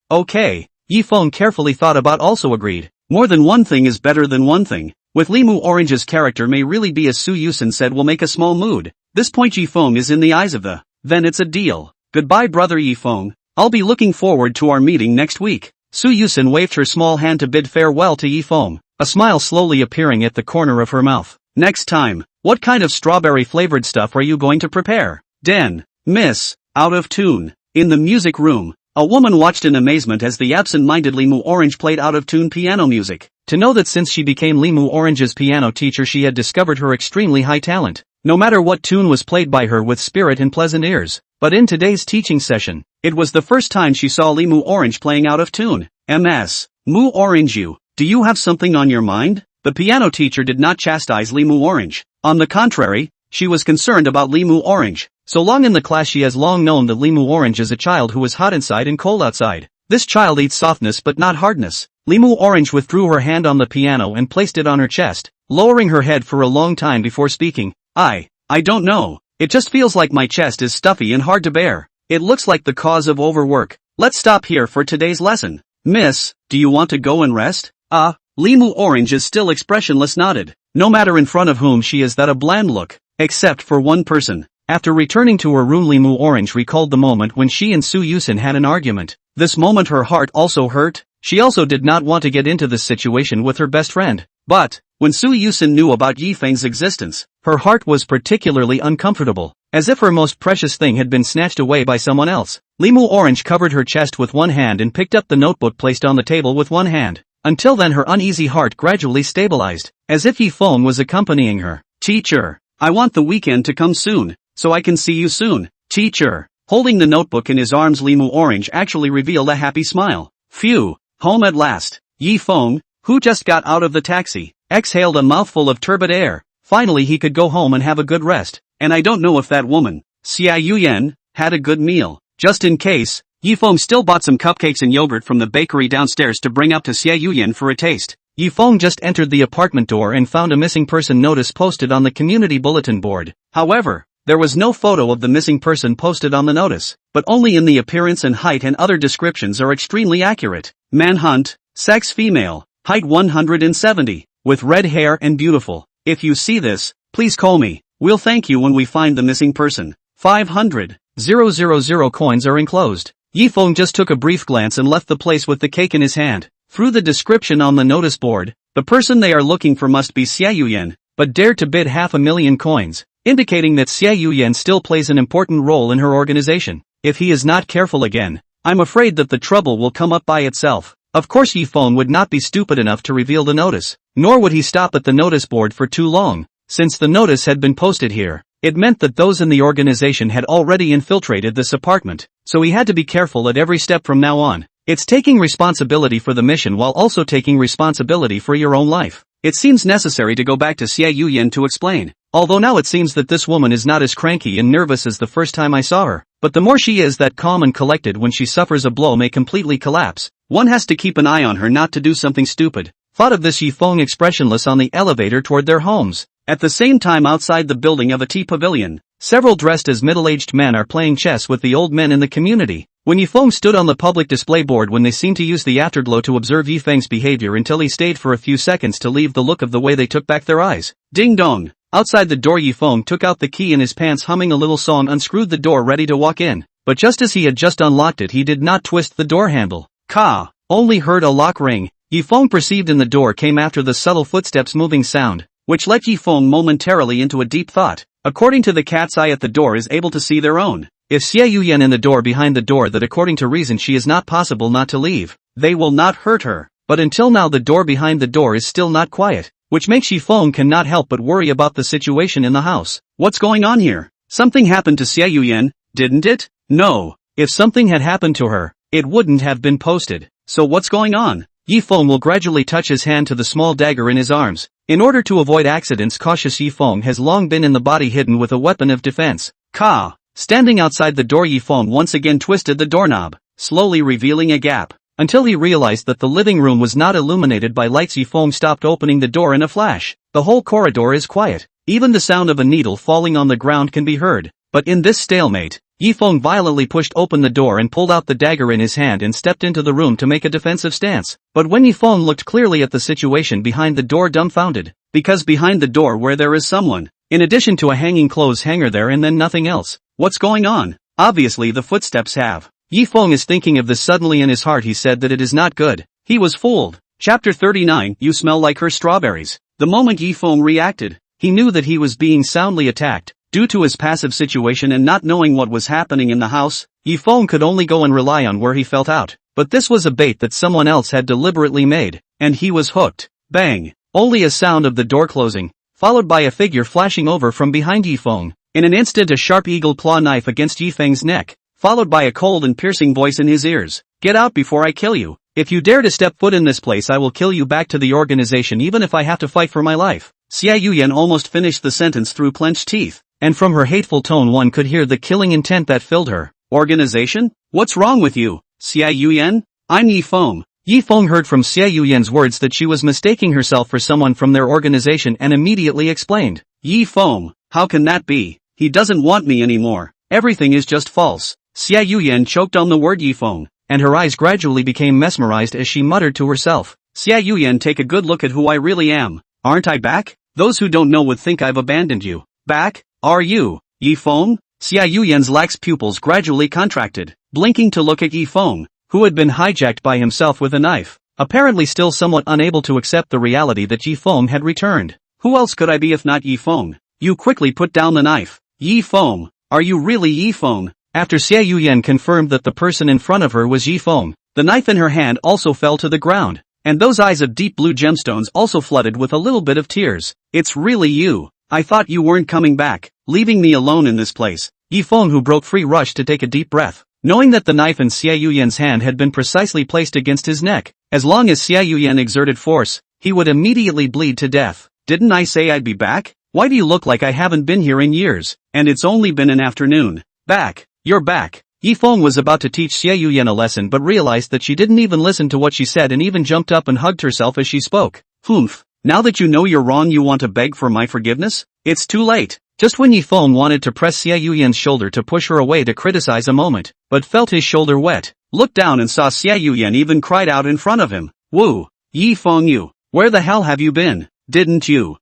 Okay. Yifeng carefully thought about also agreed. More than one thing is better than one thing. With Li Mu Orange's character may really be as Su Yusen said will make a small mood. This point Yifeng is in the eyes of the. Then it's a deal. Goodbye brother Yifeng. I'll be looking forward to our meeting next week. Su Yusen waved her small hand to bid farewell to Yifeng, a smile slowly appearing at the corner of her mouth. Next time, what kind of strawberry-flavored stuff are you going to prepare? Den. Miss. Out of tune. In the music room, a woman watched in amazement as the absent-mindedly Mu Orange played out-of-tune piano music. to know that since she became Limu Orange's piano teacher she had discovered her extremely high talent, no matter what tune was played by her with spirit and pleasant ears. But in today's teaching session, it was the first time she saw Limu Orange playing out of tune. Ms. Mu Orange, do you have something on your mind? The piano teacher did not chastise Limu Orange. On the contrary, she was concerned about Limu Orange. So long in the class she has long known that Limu Orange is a child who is hot inside and cold outside. This child eats softness but not hardness. Limu Orange withdrew her hand on the piano and placed it on her chest, lowering her head for a long time before speaking. I don't know. It just feels like my chest is stuffy and hard to bear. It looks like the cause of overwork. Let's stop here for today's lesson. Miss, do you want to go and rest? Limu Orange is still expressionless nodded. No matter in front of whom she is that a bland look. Except for one person. After returning to her room Limu Orange recalled the moment when she and Su Yusen had an argument. This moment her heart also hurt. She also did not want to get into this situation with her best friend. But, when Su Yusen knew about Yifeng's existence, her heart was particularly uncomfortable, as if her most precious thing had been snatched away by someone else. Limu Orange covered her chest with one hand and picked up the notebook placed on the table with one hand. Until then her uneasy heart gradually stabilized, as if Yifeng was accompanying her. Teacher, I want the weekend to come soon, so I can see you soon. Teacher. Holding the notebook in his arms Limu Orange actually revealed a happy smile. Phew, home at last. Yifeng, who just got out of the taxi, exhaled a mouthful of turbid air. Finally he could go home and have a good rest. And I don't know if that woman, Xiao Yian, had a good meal. Just in case, Yifeng still bought some cupcakes and yogurt from the bakery downstairs to bring up to Xiao Yian for a taste. Yifeng just entered the apartment door and found a missing person notice posted on the community bulletin board. However, there was no photo of the missing person posted on the notice, but only in the appearance and height and other descriptions are extremely accurate. Manhunt, sex female, height 170, with red hair and beautiful. If you see this, please call me. We'll thank you when we find the missing person. 500,000 coins are enclosed. Yifeng just took a brief glance and left the place with the cake in his hand. Through the description on the notice board, the person they are looking for must be Xiao Yian, but dared to bid 500,000 coins, indicating that Xiao Yian still plays an important role in her organization. If he is not careful again, I'm afraid that the trouble will come up by itself. Of course Yifeng would not be stupid enough to reveal the notice, nor would he stop at the notice board for too long. Since the notice had been posted here, it meant that those in the organization had already infiltrated this apartment, so he had to be careful at every step from now on. It's taking responsibility for the mission while also taking responsibility for your own life. It seems necessary to go back to Xiao Yian to explain, although now it seems that this woman is not as cranky and nervous as the first time I saw her, but the more she is that calm and collected when she suffers a blow may completely collapse. One has to keep an eye on her not to do something stupid. Thought of this Yifeng expressionless on the elevator toward their homes. At the same time outside the building of a tea pavilion, several dressed as middle-aged men are playing chess with the old men in the community. When Yifeng stood on the public display board when they seemed to use the afterglow to observe Yifeng's behavior until he stayed for a few seconds to leave the look of the way they took back their eyes. Ding dong. Outside the door Yifeng took out the key in his pants humming a little song unscrewed the door ready to walk in. But just as he had just unlocked it he did not twist the door handle. Ka. Only heard a lock ring. Yifeng perceived in the door came after the subtle footsteps moving sound, which let Yifeng momentarily into a deep thought. According to the cat's eye at the door is able to see their own. If Xiao Yian in the door behind the door that according to reason she is not possible not to leave, they will not hurt her. But until now the door behind the door is still not quiet, which makes Yifeng cannot help but worry about the situation in the house. What's going on here? Something happened to Xiao Yian, didn't it? No. If something had happened to her, it wouldn't have been posted. So what's going on? Yifeng will gradually touch his hand to the small dagger in his arms. In order to avoid accidents cautious Yifeng has long been in the body hidden with a weapon of defense. Ka. Standing outside the door Yifeng once again twisted the doorknob, slowly revealing a gap. Until he realized that the living room was not illuminated by lights Yifeng stopped opening the door in a flash. The whole corridor is quiet. Even the sound of a needle falling on the ground can be heard. But in this stalemate, Yifeng violently pushed open the door and pulled out the dagger in his hand and stepped into the room to make a defensive stance. But when Yifeng looked clearly at the situation behind the door dumbfounded, because behind the door where there is someone, in addition to a hanging clothes hanger there and then nothing else. What's going on? Obviously the footsteps have. Yifeng is thinking of this suddenly in his heart he said that it is not good. He was fooled. Chapter 39 You smell like her strawberries. The moment Yifeng reacted, he knew that he was being soundly attacked. Due to his passive situation and not knowing what was happening in the house, Yifeng could only go and rely on where he felt out. But this was a bait that someone else had deliberately made, and he was hooked. Bang! Only a sound of the door closing, followed by a figure flashing over from behind Yifeng. In an instant a sharp eagle claw knife against Yifeng's neck, followed by a cold and piercing voice in his ears. Get out before I kill you. If you dare to step foot in this place I will kill you back to the organization even if I have to fight for my life. Xiao Yian almost finished the sentence through clenched teeth, and from her hateful tone one could hear the killing intent that filled her. Organization? What's wrong with you, Xiao Yian? I'm Yifeng. Yifeng heard from Xiao Yian's words that she was mistaking herself for someone from their organization and immediately explained. Yifeng, how can that be? He doesn't want me anymore. Everything is just false. Xiao Yian choked on the word Yifeng, and her eyes gradually became mesmerized as she muttered to herself. Xiao Yian, take a good look at who I really am. Aren't I back? Those who don't know would think I've abandoned you. Back? Are you? Yifeng? Xiao Yian's lax pupils gradually contracted, blinking to look at Yifeng, who had been hijacked by himself with a knife, apparently still somewhat unable to accept the reality that Yifeng had returned. Who else could I be if not Yifeng? You quickly put down the knife. Yifeng, are you really Yifeng? After Xiao Yian confirmed that the person in front of her was Yifeng, the knife in her hand also fell to the ground, and those eyes of deep blue gemstones also flooded with a little bit of tears. It's really you. I thought you weren't coming back, leaving me alone in this place. Yifeng, who broke free, rushed to take a deep breath, knowing that the knife in Xiao Yian's hand had been precisely placed against his neck. As long as Xiao Yian exerted force, he would immediately bleed to death. Didn't I say I'd be back? Why do you look like I haven't been here in years? And it's only been an afternoon. Back. You're back. Yifeng was about to teach Xiao Yian a lesson but realized that she didn't even listen to what she said and even jumped up and hugged herself as she spoke. Humph. Now that you know you're wrong you want to beg for my forgiveness? It's too late. Just when Yifeng wanted to press Xiao Yian's shoulder to push her away to criticize a moment, but felt his shoulder wet, looked down and saw Xiao Yian even cried out in front of him. Woo! Yifeng, you! Where the hell have you been? Didn't you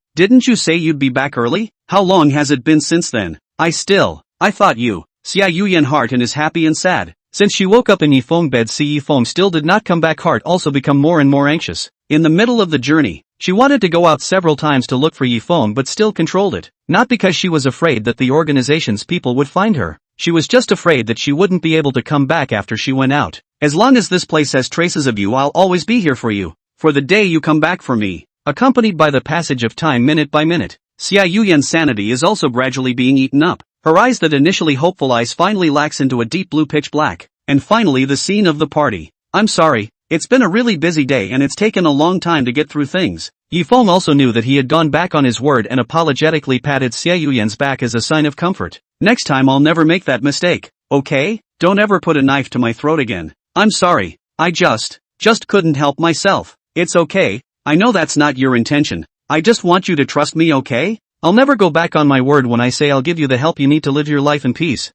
say you'd be back early? How long has it been since then? I thought you. Xiao Yian's heart and is happy and sad. Since she woke up in Yifeng's bed, Yifeng still did not come back. Heart also become more and more anxious. In the middle of the journey, she wanted to go out several times to look for Yifeng but still controlled it. Not because she was afraid that the organization's people would find her. She was just afraid that she wouldn't be able to come back after she went out. As long as this place has traces of you I'll always be here for you. For the day you come back for me. Accompanied by the passage of time minute by minute, Xiao Yian's sanity is also gradually being eaten up. Her eyes that initially hopeful eyes finally lax into a deep blue pitch black. And finally the scene of the party. I'm sorry, it's been a really busy day and it's taken a long time to get through things. Yifeng also knew that he had gone back on his word and apologetically patted Xiao Yian's back as a sign of comfort. Next time I'll never make that mistake, okay? Don't ever put a knife to my throat again. I'm sorry, I just couldn't help myself. It's okay, I know that's not your intention. I just want you to trust me, okay? I'll never go back on my word when I say I'll give you the help you need to live your life in peace.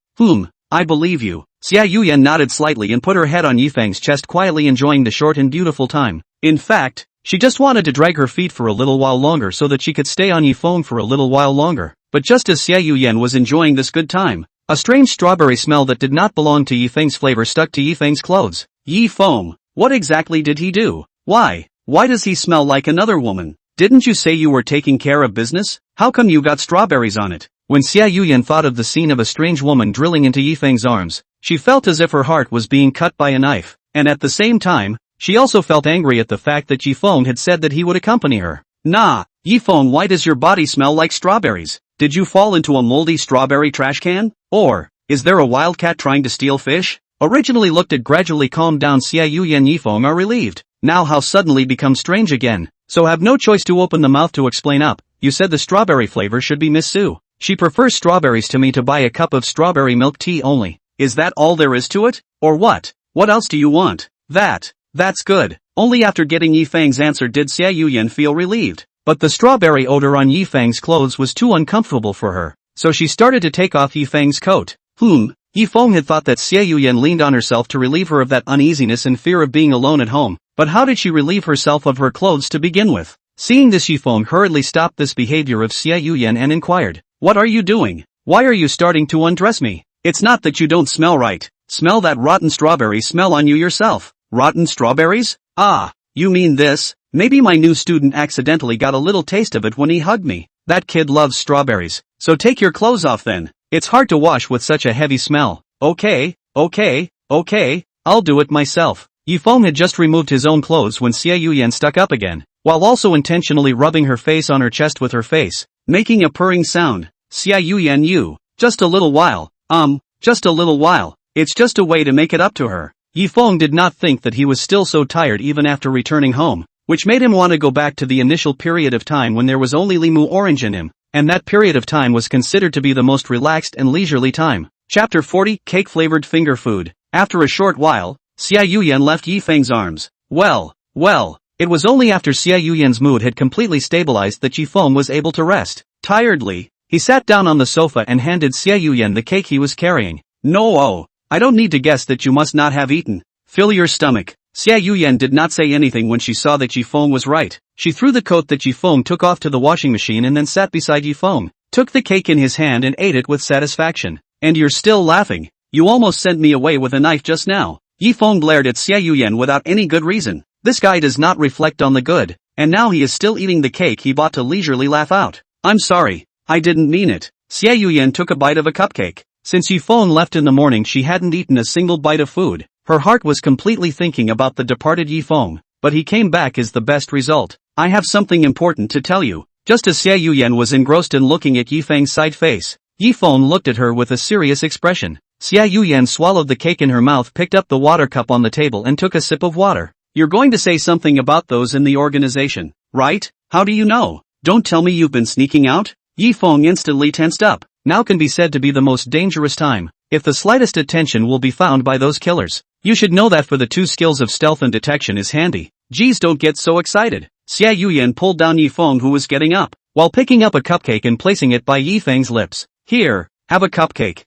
I believe you. Xiao Yian nodded slightly and put her head on Yifeng's chest, quietly enjoying the short and beautiful time. In fact, she just wanted to drag her feet for a little while longer so that she could stay on Yifeng for a little while longer. But just as Xiao Yian was enjoying this good time, a strange strawberry smell that did not belong to Yifeng's flavor stuck to Yifeng's clothes. Yifeng, what exactly did he do? Why does he smell like another woman? Didn't you say you were taking care of business? How come you got strawberries on it? When Xiao Yian thought of the scene of a strange woman drilling into Yifeng's arms, she felt as if her heart was being cut by a knife, and at the same time, she also felt angry at the fact that Yifeng had said that he would accompany her. Nah, Yifeng, why does your body smell like strawberries? Did you fall into a moldy strawberry trash can? Or, is there a wildcat trying to steal fish? Originally looked at gradually calmed down Xiao Yian, Yifeng are relieved. Now how suddenly become strange again, so have no choice to open the mouth to explain up. You said the strawberry flavor should be Miss Sue. She prefers strawberries to me, to buy a cup of strawberry milk tea only. Is that all there is to it? Or what? What else do you want? That's good. Only after getting Yifeng's answer did Xiao Yian feel relieved. But the strawberry odor on Yifeng's clothes was too uncomfortable for her, so she started to take off Yifeng's coat. Yifeng had thought that Xiao Yian leaned on herself to relieve her of that uneasiness and fear of being alone at home. But how did she relieve herself of her clothes to begin with? Seeing this, Yifeng hurriedly stopped this behavior of Xiao Yian and inquired, "What are you doing? Why are you starting to undress me? It's not that you don't smell right. Smell that rotten strawberry smell on you yourself." Rotten strawberries? Ah, you mean this? Maybe my new student accidentally got a little taste of it when he hugged me. That kid loves strawberries. So take your clothes off then. It's hard to wash with such a heavy smell. Okay, I'll do it myself. Yifeng had just removed his own clothes when Xiao Yian stuck up again. while also intentionally rubbing her face on her chest with her face, making a purring sound. Xiao Yian you. Just a little while. Just a little while. It's just a way to make it up to her. Yifeng did not think that he was still so tired even after returning home, which made him want to go back to the initial period of time when there was only Limu Orange in him, and that period of time was considered to be the most relaxed and leisurely time. Chapter 40, Cake-flavored finger food. After a short while, Xiao Yian left Yifeng's arms. Well, it was only after Xiao Yian's mood had completely stabilized that Yifeng was able to rest. Tiredly, he sat down on the sofa and handed Xiao Yian the cake he was carrying. No, I don't need to guess that you must not have eaten. Fill your stomach. Xiao Yian did not say anything when she saw that Yifeng was right. She threw the coat that Yifeng took off to the washing machine and then sat beside Yifeng, took the cake in his hand and ate it with satisfaction. And you're still laughing. You almost sent me away with a knife just now. Yifeng glared at Xiao Yian without any good reason. This guy does not reflect on the good, and now he is still eating the cake he bought to leisurely laugh out. I'm sorry, I didn't mean it. Xiao Yian took a bite of a cupcake. Since Yifeng left in the morning she hadn't eaten a single bite of food. Her heart was completely thinking about the departed Yifeng, but he came back as the best result. I have something important to tell you. Just as Xiao Yian was engrossed in looking at Yifeng's side face, Yifeng looked at her with a serious expression. Xiao Yian swallowed the cake in her mouth, picked up the water cup on the table and took a sip of water. You're going to say something about those in the organization, right? How do you know? Don't tell me you've been sneaking out? Yifeng instantly tensed up. Now can be said to be the most dangerous time. If the slightest attention will be found by those killers. You should know that for the two skills of stealth and detection is handy. Geez, don't get so excited. Xiao Yian pulled down Yifeng who was getting up, while picking up a cupcake and placing it by Yifeng's lips. Here, have a cupcake.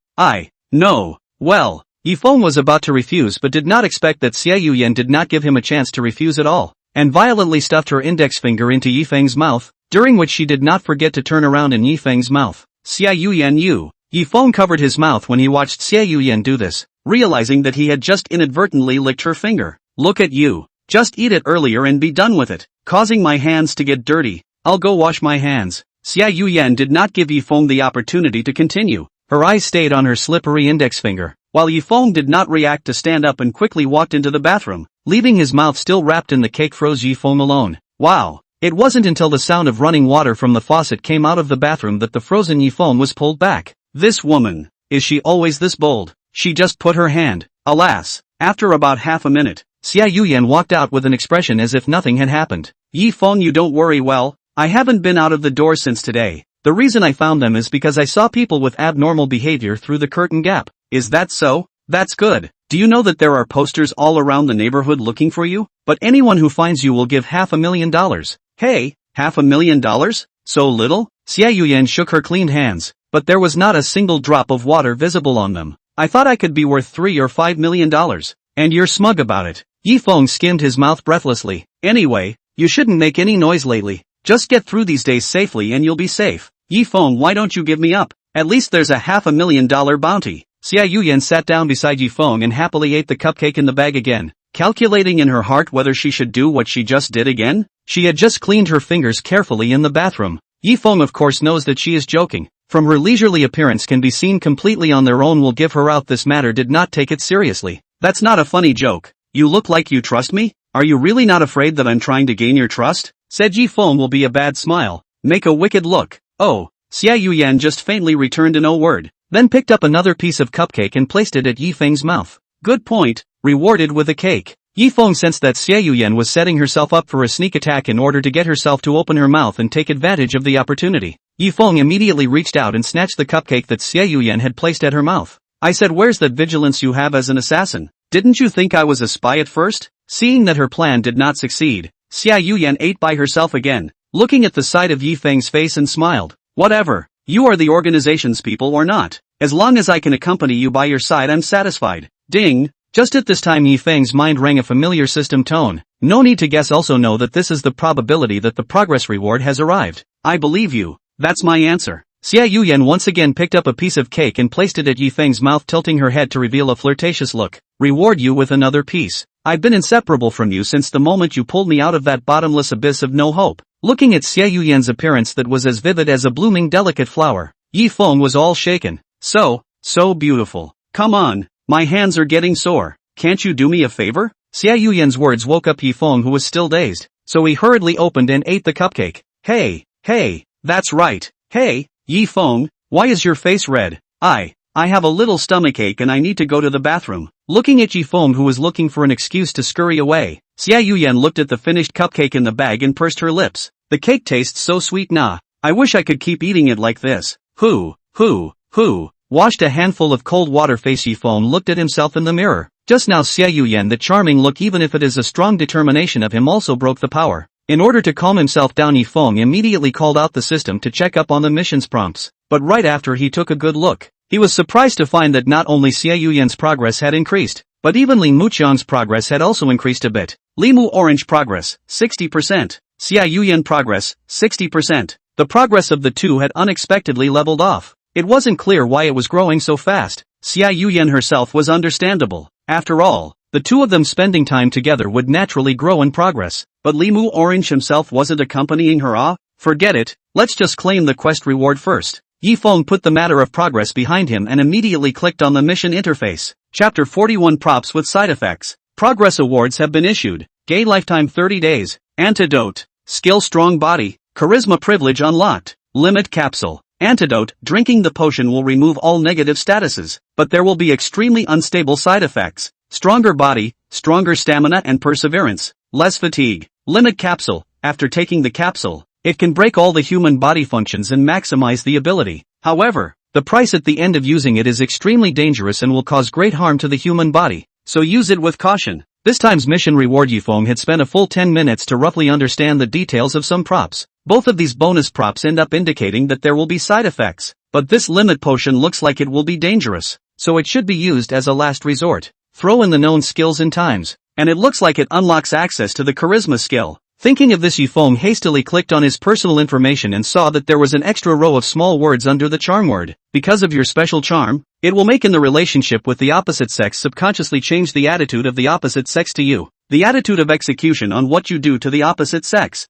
No. Well, Yifeng was about to refuse but did not expect that Xiao Yian did not give him a chance to refuse at all, and violently stuffed her index finger into Yifeng's mouth, during which she did not forget to turn around in Yifeng's mouth. Xiao Yian you. Yifeng covered his mouth when he watched Xiao Yian do this, realizing that he had just inadvertently licked her finger. Look at you. Just eat it earlier and be done with it, causing my hands to get dirty. I'll go wash my hands. Xiao Yian did not give Yifeng the opportunity to continue. Her eyes stayed on her slippery index finger, while Yifeng did not react to stand up and quickly walked into the bathroom, leaving his mouth still wrapped in the cake. Froze Yifeng alone. Wow. It wasn't until the sound of running water from the faucet came out of the bathroom that the frozen Yifeng was pulled back. This woman, is she always this bold? She just put her hand. Alas, after about half a minute, Xiao Yian walked out with an expression as if nothing had happened. Yifeng, you don't worry. Well, I haven't been out of the door since today. The reason I found them is because I saw people with abnormal behavior through the curtain gap. Is that so? That's good. Do you know that there are posters all around the neighborhood looking for you? But anyone who finds you will give $500,000. Hey, $500,000? So little? Xiao Yian shook her clean hands, but there was not a single drop of water visible on them. I thought I could be worth $3 or $5 million. And you're smug about it. Yifeng skimmed his mouth breathlessly. Anyway, you shouldn't make any noise lately. Just get through these days safely and you'll be safe. Yifeng, why don't you give me up? At least there's a $500,000 bounty. Xiao Yian sat down beside Yifeng and happily ate the cupcake in the bag again, calculating in her heart whether she should do what she just did again. She had just cleaned her fingers carefully in the bathroom. Yifeng of course knows that she is joking. From her leisurely appearance can be seen completely on their own will give her out. This matter did not take it seriously. That's not a funny joke. You look like you trust me? Are you really not afraid that I'm trying to gain your trust? Said Yifeng will be a bad smile. Make a wicked look. Oh. Xiao Yian just faintly returned a no word, then picked up another piece of cupcake and placed it at Yifeng's mouth. Good point, rewarded with a cake. Yifeng sensed that Xiao Yian was setting herself up for a sneak attack in order to get herself to open her mouth and take advantage of the opportunity. Yifeng immediately reached out and snatched the cupcake that Xiao Yian had placed at her mouth. I said, where's that vigilance you have as an assassin? Didn't you think I was a spy at first? Seeing that her plan did not succeed, Xiao Yian ate by herself again, looking at the side of Yifeng's face and smiled. Whatever, you are the organization's people or not. As long as I can accompany you by your side I'm satisfied. Ding! Just at this time Yifeng's mind rang a familiar system tone. No need to guess, also know that this is the probability that the progress reward has arrived. I believe you. That's my answer. Xiao Yian once again picked up a piece of cake and placed it at Yifeng's mouth, tilting her head to reveal a flirtatious look. Reward you with another piece. I've been inseparable from you since the moment you pulled me out of that bottomless abyss of no hope. Looking at Xiao Yian's appearance that was as vivid as a blooming delicate flower, Yifeng was all shaken. So beautiful. Come on, my hands are getting sore. Can't you do me a favor? Xiao Yian's words woke up Yifeng, who was still dazed. so he hurriedly opened and ate the cupcake. Hey, that's right. Hey, Yi Feng, why is your face red? I have a little stomachache and I need to go to the bathroom. Looking at Yi Feng, who was looking for an excuse to scurry away, Xiao Yian looked at the finished cupcake in the bag and pursed her lips. The cake tastes so sweet, nah. I wish I could keep eating it like this. Who? Washed a handful of cold water. Face Yi Feng looked at himself in the mirror. Just now Xiao Yian, the charming look, even if it is a strong determination of him, also broke the power. In order to calm himself down, Yi Feng immediately called out the system to check up on the mission's prompts. But right after he took a good look, he was surprised to find that not only Xiao Yian's progress had increased, but even Li Muqiang's progress had also increased a bit. Li Mu Orange progress, 60%. Xiao Yian progress, 60%. The progress of the two had unexpectedly leveled off. It wasn't clear why it was growing so fast. Xiao Yian herself was understandable. After all, the two of them spending time together would naturally grow in progress. But Li Mu Orange himself wasn't accompanying her. Forget it, let's just claim the quest reward first. Yi Feng put the matter of progress behind him and immediately clicked on the mission interface. Chapter 41 Props with Side Effects. Progress awards have been issued. Gay lifetime 30 days. Antidote. Skill strong body. Charisma privilege unlocked. Limit capsule. Antidote. Drinking the potion will remove all negative statuses, but there will be extremely unstable side effects. Stronger body, stronger stamina and perseverance. Less fatigue. Limit capsule. After taking the capsule, it can break all the human body functions and maximize the ability. However, the price at the end of using it is extremely dangerous and will cause great harm to the human body, so use it with caution. This time's mission reward. Yi Feng had spent a full 10 minutes to roughly understand the details of some props. Both of these bonus props end up indicating that there will be side effects, but this limit potion looks like it will be dangerous, so it should be used as a last resort. Throw in the known skills and times, and it looks like it unlocks access to the charisma skill. Thinking of this, Yi Feng hastily clicked on his personal information and saw that there was an extra row of small words under the charm word. Because of your special charm, it will make in the relationship with the opposite sex subconsciously change the attitude of the opposite sex to you. The attitude of execution on what you do to the opposite sex.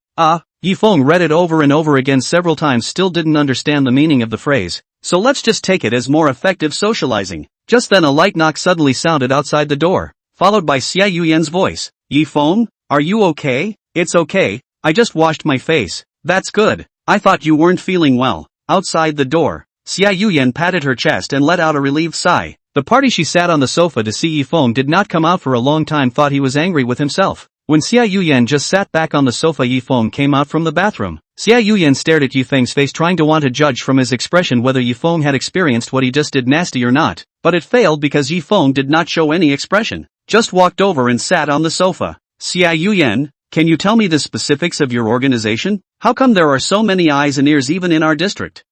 Yi Feng read it over and over again several times, still didn't understand the meaning of the phrase. So let's just take it as more effective socializing. Just then a light knock suddenly sounded outside the door, followed by Xiao Yian's voice. Yi Feng, are you okay? It's okay, I just washed my face. That's good. I thought you weren't feeling well. Outside the door, Xiao Yian patted her chest and let out a relieved sigh. The party she sat on the sofa to see Yi Feng did not come out for a long time, thought he was angry with himself. When Xiao Yian just sat back on the sofa, Yi Feng came out from the bathroom. Xiao Yian stared at Yi Feng's face, trying to want to judge from his expression whether Yi Feng had experienced what he just did nasty or not. But it failed because Yi Feng did not show any expression. Just walked over and sat on the sofa. Xiao Yian, can you tell me the specifics of your organization? How come there are so many eyes and ears even in our district?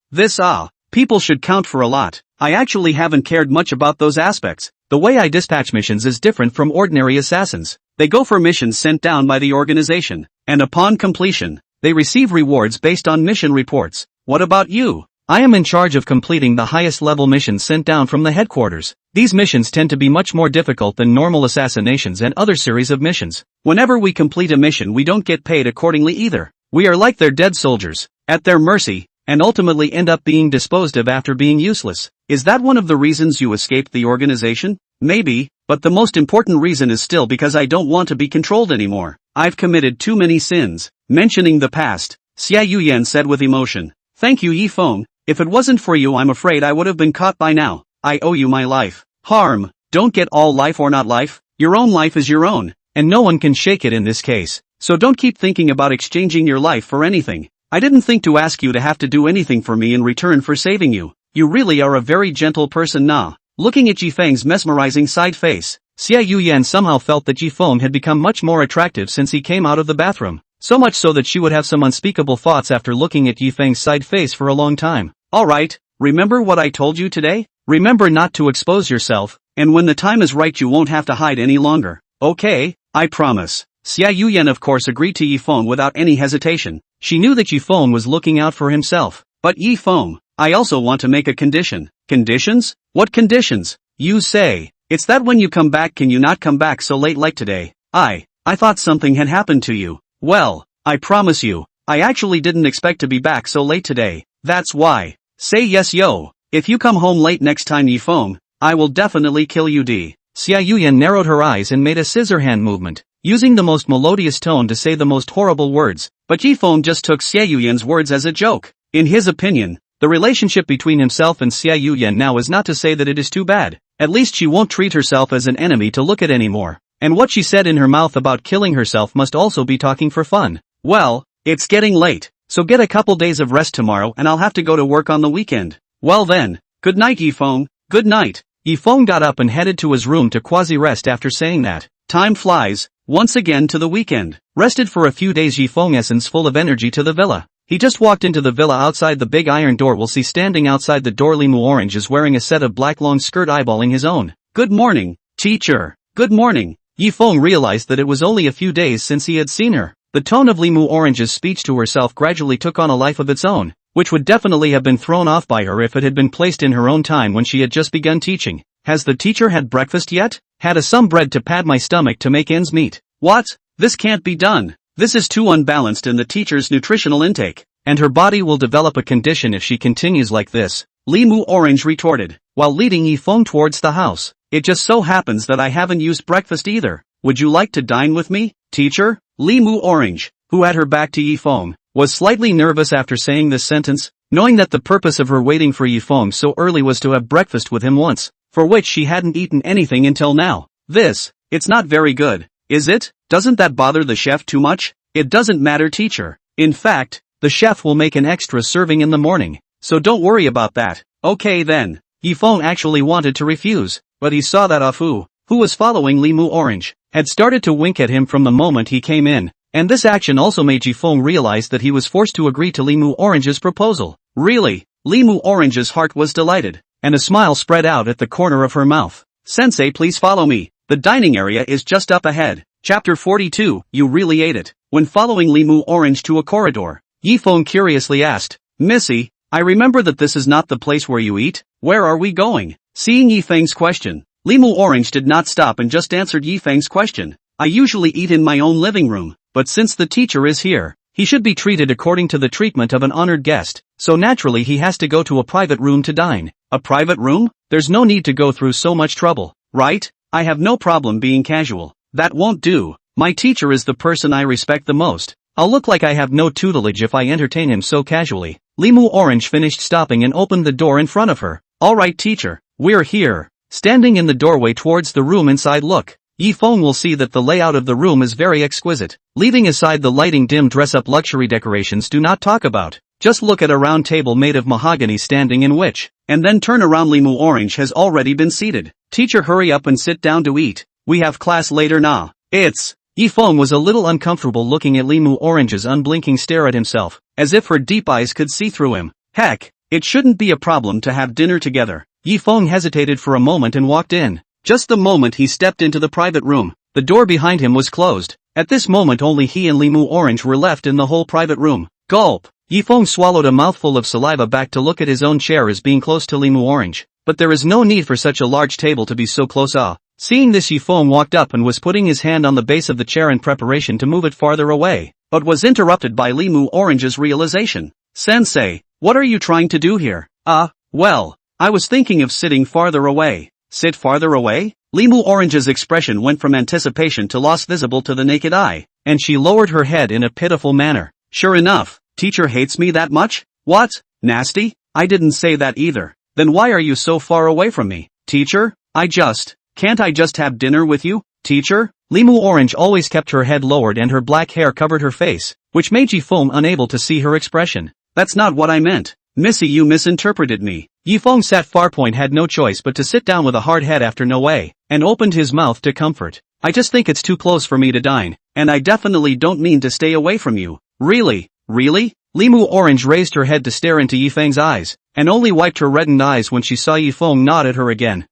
People should count for a lot. I actually haven't cared much about those aspects. The way I dispatch missions is different from ordinary assassins. They go for missions sent down by the organization, and upon completion, they receive rewards based on mission reports. What about you? I am in charge of completing the highest level missions sent down from the headquarters. These missions tend to be much more difficult than normal assassinations and other series of missions. Whenever we complete a mission, we don't get paid accordingly either. We are like their dead soldiers, at their mercy, and ultimately end up being disposed of after being useless. Is that one of the reasons you escaped the organization? Maybe, but the most important reason is still because I don't want to be controlled anymore. I've committed too many sins. Mentioning the past, Xiao Yian said with emotion. Thank you, Yi Feng. If it wasn't for you, I'm afraid I would have been caught by now. I owe you my life. Harm. Don't get all life or not life. Your own life is your own, and no one can shake it in this case. So don't keep thinking about exchanging your life for anything. I didn't think to ask you to have to do anything for me in return for saving you. You really are a very gentle person, nah. Looking at Yi Feng's mesmerizing side face, Xiao Yian somehow felt that Yi Feng had become much more attractive since he came out of the bathroom. So much so that she would have some unspeakable thoughts after looking at Yi Feng's side face for a long time. Alright, remember what I told you today? Remember not to expose yourself, and when the time is right you won't have to hide any longer. Okay, I promise. Xiao Yian of course agreed to Yi Feng without any hesitation. She knew that Yi Feng was looking out for himself. But Yi Feng, I also want to make a condition. Conditions? What conditions? You say. It's that when you come back, can you not come back so late like today? I thought something had happened to you. Well, I promise you, I actually didn't expect to be back so late today. That's why. Say yes yo. If you come home late next time, Yi Feng, I will definitely kill you. Xiao Yian narrowed her eyes and made a scissor hand movement. using the most melodious tone to say the most horrible words, but Yifeng just took Xiao Yian's words as a joke. In his opinion, the relationship between himself and Xiao Yian now is not to say that it is too bad. At least she won't treat herself as an enemy to look at anymore. And what she said in her mouth about killing herself must also be talking for fun. Well, it's getting late, so get a couple days of rest tomorrow and I'll have to go to work on the weekend. Well then, good night Yifeng. Good night. Yifeng got up and headed to his room to quasi-rest after saying that. Time flies, once again to the weekend. Rested for a few days Yifeng essence full of energy to the villa. He just walked into the villa outside the big iron door. We'll see standing outside the door Limu Orange is wearing a set of black long skirt eyeballing his own. Good morning, teacher. Good morning. Yifeng realized that it was only a few days since he had seen her. The tone of Limu Orange's speech to herself gradually took on a life of its own, which would definitely have been thrown off by her if it had been placed in her own time when she had just begun teaching. Has the teacher had breakfast yet? Had some bread to pad my stomach to make ends meet. What? This can't be done. This is too unbalanced in the teacher's nutritional intake, and her body will develop a condition if she continues like this, Limu Orange retorted, while leading Yifeng towards the house. It just so happens that I haven't used breakfast either. Would you like to dine with me, teacher? Limu Orange, who had her back to Yifeng, was slightly nervous after saying this sentence, knowing that the purpose of her waiting for Yifeng so early was to have breakfast with him once, for which she hadn't eaten anything until now. It's not very good, is it? Doesn't that bother the chef too much? It doesn't matter teacher. In fact, the chef will make an extra serving in the morning, so don't worry about that. Okay then. Yifeng actually wanted to refuse, but he saw that Afu, who was following Limu Orange, had started to wink at him from the moment he came in, and this action also made Yifeng realize that he was forced to agree to Limu Orange's proposal. Really? Limu Orange's heart was delighted, and a smile spread out at the corner of her mouth. Sensei, please follow me. The dining area is just up ahead. Chapter 42, You Really Ate It. When following Limu Orange to a corridor, Yifeng curiously asked, Missy, I remember that this is not the place where you eat. Where are we going? Seeing Yifeng's question, Limu Orange did not stop and just answered Yifeng's question. I usually eat in my own living room, but since the teacher is here, he should be treated according to the treatment of an honored guest, so naturally he has to go to a private room to dine. A private room? There's no need to go through so much trouble, right? I have no problem being casual. That won't do. My teacher is the person I respect the most. I'll look like I have no tutelage if I entertain him so casually. Limu Orange finished stopping and opened the door in front of her. Alright teacher, we're here. Standing in the doorway towards the room inside look. Yifeng will see that the layout of the room is very exquisite. Leaving aside the lighting dim dress-up luxury decorations do not talk about. Just look at a round table made of mahogany standing in which, and then turn around Limu Orange has already been seated. Teacher hurry up and sit down to eat. We have class later nah. Yifeng was a little uncomfortable looking at Limu Orange's unblinking stare at himself, as if her deep eyes could see through him. Heck, it shouldn't be a problem to have dinner together. Yifeng hesitated for a moment and walked in. Just the moment he stepped into the private room, the door behind him was closed. At this moment only he and Limu Orange were left in the whole private room. Gulp! Yifeng swallowed a mouthful of saliva back to look at his own chair as being close to Limu Orange. But there is no need for such a large table to be so close. Seeing this Yifeng walked up and was putting his hand on the base of the chair in preparation to move it farther away, but was interrupted by Limu Orange's realization. Sensei, what are you trying to do here? Well, I was thinking of sitting farther away. Sit farther away? Limu Orange's expression went from anticipation to loss visible to the naked eye, and she lowered her head in a pitiful manner. Sure enough, teacher hates me that much? What? Nasty? I didn't say that either. Then why are you so far away from me? Teacher? Can't I just have dinner with you, teacher? Limu Orange always kept her head lowered and her black hair covered her face, which made Yifeng unable to see her expression. That's not what I meant. Missy, you misinterpreted me. Yifeng sat Farpoint had no choice but to sit down with a hard head after no way, and opened his mouth to comfort. I just think it's too close for me to dine, and I definitely don't mean to stay away from you. Really? Really? Limu Orange raised her head to stare into Yifeng's eyes, and only wiped her reddened eyes when she saw Yifeng nod at her again.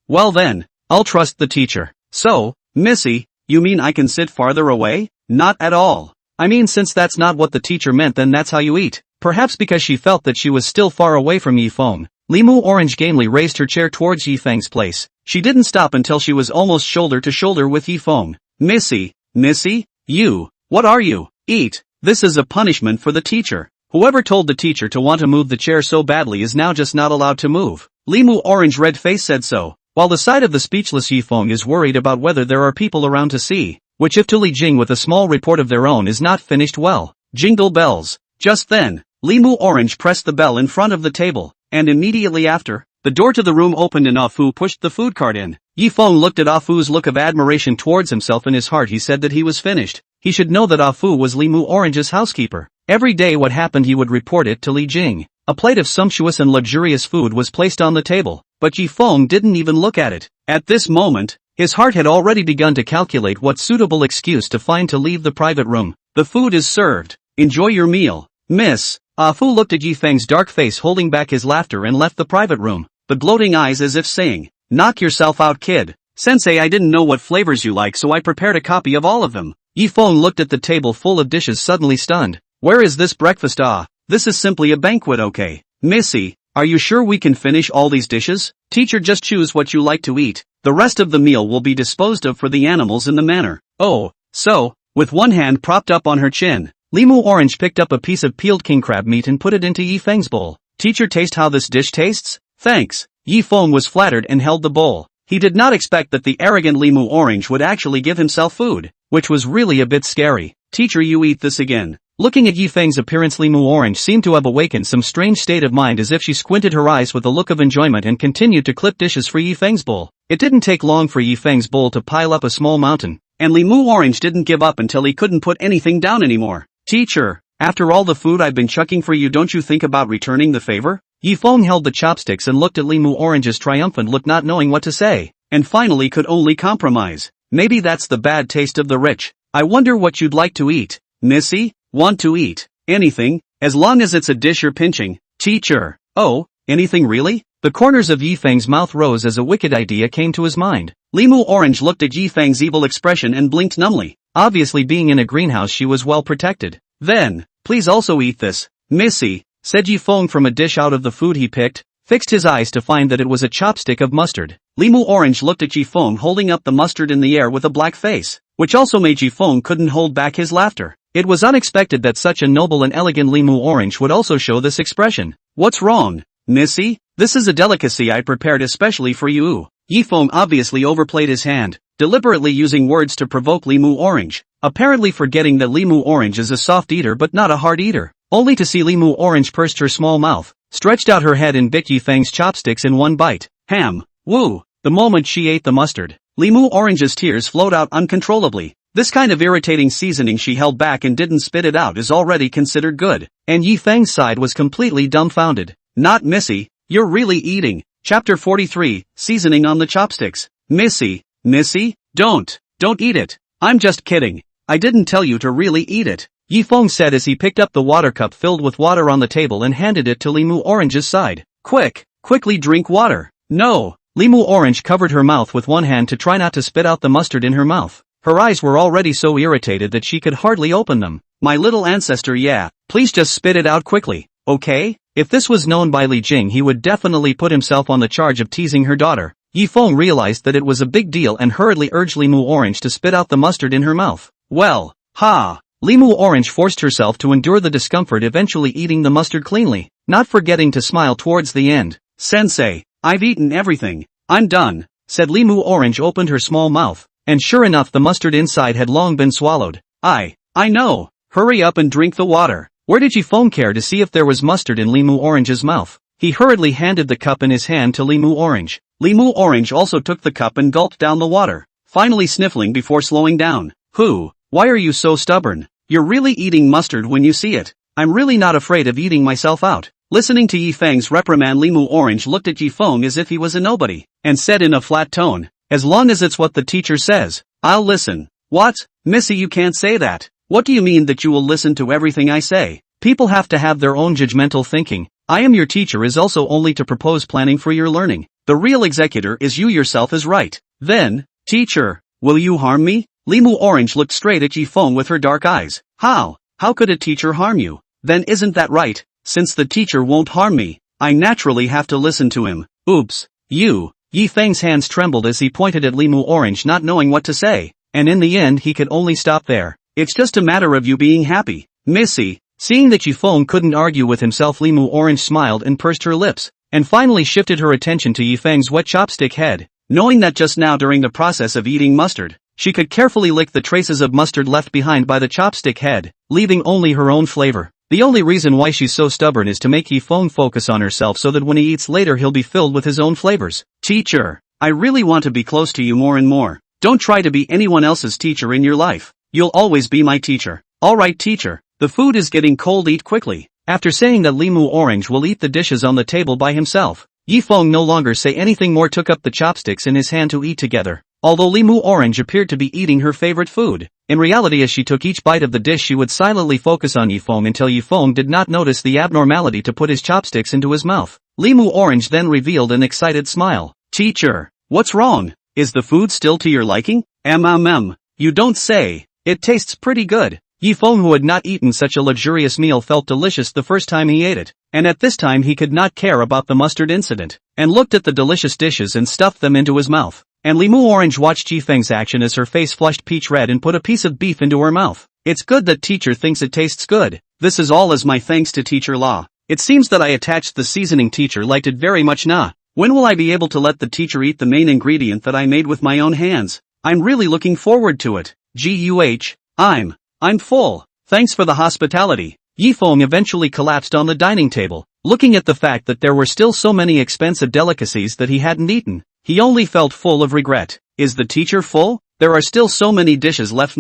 Well then, I'll trust the teacher. So, Missy, you mean I can sit farther away? Not at all. I mean since that's not what the teacher meant then that's how you eat. Perhaps because she felt that she was still far away from Yifeng, Limu Orange gamely raised her chair towards Yifeng's place. She didn't stop until she was almost shoulder to shoulder with Yifeng. Missy, you, what are you? Eat. This is a punishment for the teacher. Whoever told the teacher to want to move the chair so badly is now just not allowed to move. Limu Orange red face said so, while the side of the speechless Yifeng is worried about whether there are people around to see. which if to Li Jing with a small report of their own is not finished well. Jingle bells. Just then, Limu Orange pressed the bell in front of the table, and immediately after, the door to the room opened and Afu pushed the food cart in. Yifeng looked at Afu's look of admiration towards himself. In his heart he said that he was finished. He should know that Afu was Limu Orange's housekeeper. Every day what happened he would report it to Li Jing. A plate of sumptuous and luxurious food was placed on the table, but Yifeng didn't even look at it. At this moment, his heart had already begun to calculate what suitable excuse to find to leave the private room. The food is served. Enjoy your meal, miss. Afu looked at Yifeng's dark face holding back his laughter and left the private room, the gloating eyes as if saying, knock yourself out, kid. Sensei, I didn't know what flavors you like, so I prepared a copy of all of them. Yifeng looked at the table full of dishes, suddenly stunned. Where is this breakfast? This is simply a banquet. Okay. Missy, are you sure we can finish all these dishes? Teacher, just choose what you like to eat. The rest of the meal will be disposed of for the animals in the manor. Oh, so, with one hand propped up on her chin, Limu Orange picked up a piece of peeled king crab meat and put it into Yifeng's bowl. Teacher, taste how this dish tastes? Thanks. Yifeng was flattered and held the bowl. He did not expect that the arrogant Limu Orange would actually give himself food, which was really a bit scary. Teacher, you eat this again. Looking at Yifeng's appearance, Limu Orange seemed to have awakened some strange state of mind, as if she squinted her eyes with a look of enjoyment and continued to clip dishes for Yifeng's bowl. It didn't take long for Yifeng's bowl to pile up a small mountain, and Limu Orange didn't give up until he couldn't put anything down anymore. Teacher, after all the food I've been chucking for you, don't you think about returning the favor? Yifeng held the chopsticks and looked at Limu Orange's triumphant look, not knowing what to say, and finally could only compromise. Maybe that's the bad taste of the rich. I wonder what you'd like to eat, Missy? Want to eat anything, as long as it's a dish you're pinching. Teacher, oh, anything really? The corners of Yifeng's mouth rose as a wicked idea came to his mind. Limu Orange looked at Yifeng's evil expression and blinked numbly. Obviously, being in a greenhouse, she was well protected. Then, please also eat this, Missy, said Yifeng from a dish out of the food he picked, fixed his eyes to find that it was a chopstick of mustard. Limu Orange looked at Yifeng holding up the mustard in the air with a black face, which also made Yifeng couldn't hold back his laughter. It was unexpected that such a noble and elegant Limu Orange would also show this expression. What's wrong, Missy? This is a delicacy I prepared especially for you. Yifeng obviously overplayed his hand, deliberately using words to provoke Limu Orange, apparently forgetting that Limu Orange is a soft eater but not a hard eater, only to see Limu Orange pursed her small mouth, stretched out her head and bit Yifeng's chopsticks in one bite. Ham. Woo. The moment she ate the mustard, Limu Orange's tears flowed out uncontrollably. This kind of irritating seasoning she held back and didn't spit it out is already considered good, and Yifeng's side was completely dumbfounded. Not Missy, you're really eating. Chapter 43, Seasoning on the Chopsticks. Missy, don't eat it. I'm just kidding. I didn't tell you to really eat it, Yifeng said as he picked up the water cup filled with water on the table and handed it to Limu Orange's side. Quickly drink water. No. Limu Orange covered her mouth with one hand to try not to spit out the mustard in her mouth. Her eyes were already so irritated that she could hardly open them. My little ancestor, yeah, please just spit it out quickly, okay? If this was known by Li Jing, he would definitely put himself on the charge of teasing her daughter. Yifeng realized that it was a big deal and hurriedly urged Limu Orange to spit out the mustard in her mouth. Well, Limu Orange forced herself to endure the discomfort, eventually eating the mustard cleanly, not forgetting to smile towards the end. Sensei, I've eaten everything. I'm done, said Limu Orange, opened her small mouth, and sure enough the mustard inside had long been swallowed. I know. Hurry up and drink the water. Where did Yifeng care to see if there was mustard in Limu Orange's mouth? He hurriedly handed the cup in his hand to Limu Orange. Limu Orange also took the cup and gulped down the water, finally sniffling before slowing down. Why are you so stubborn? You're really eating mustard when you see it. I'm really not afraid of eating myself out. Listening to Yifeng's reprimand, Limu Orange looked at Yifeng as if he was a nobody, and said in a flat tone, as long as it's what the teacher says, I'll listen. What? Missy, you can't say that. What do you mean that you will listen to everything I say? People have to have their own judgmental thinking. I am your teacher is also only to propose planning for your learning. The real executor is you yourself, is right. Then, teacher, will you harm me? Limu Orange looked straight at Yifeng with her dark eyes. How could a teacher harm you? Then isn't that right? Since the teacher won't harm me, I naturally have to listen to him. Oops. Yifeng's hands trembled as he pointed at Limu Orange, not knowing what to say, and in the end he could only stop there. It's just a matter of you being happy, Missy. Seeing that Yifeng couldn't argue with himself, Limu Orange smiled and pursed her lips, and finally shifted her attention to Yifeng's wet chopstick head, knowing that just now during the process of eating mustard, She could carefully lick the traces of mustard left behind by the chopstick head, leaving only her own flavor. The only reason why she's so stubborn is to make Yifeng focus on herself so that when he eats later he'll be filled with his own flavors. Teacher, I really want to be close to you more and more. Don't try to be anyone else's teacher in your life. You'll always be my teacher. Alright teacher, the food is getting cold, eat quickly. After saying that Limu Orange will eat the dishes on the table by himself, Yifeng no longer say anything more, took up the chopsticks in his hand to eat together. Although Limu Orange appeared to be eating her favorite food, in reality as she took each bite of the dish she would silently focus on Yifeng until Yifeng did not notice the abnormality to put his chopsticks into his mouth. Limu Orange then revealed an excited smile. Teacher, what's wrong? Is the food still to your liking? You don't say. It tastes pretty good. Yifeng, who had not eaten such a luxurious meal, felt delicious the first time he ate it, and at this time he could not care about the mustard incident, and looked at the delicious dishes and stuffed them into his mouth. And Limu Orange watched Yifeng's action as her face flushed peach red and put a piece of beef into her mouth. It's good that teacher thinks it tastes good. This is all as my thanks to teacher Law. It seems that I attached the seasoning. Teacher liked it very much. When will I be able to let the teacher eat the main ingredient that I made with my own hands? I'm really looking forward to it. I'm full. Thanks for the hospitality. Yifeng eventually collapsed on the dining table, looking at the fact that there were still so many expensive delicacies that he hadn't eaten. He only felt full of regret. Is the teacher full? There are still so many dishes left.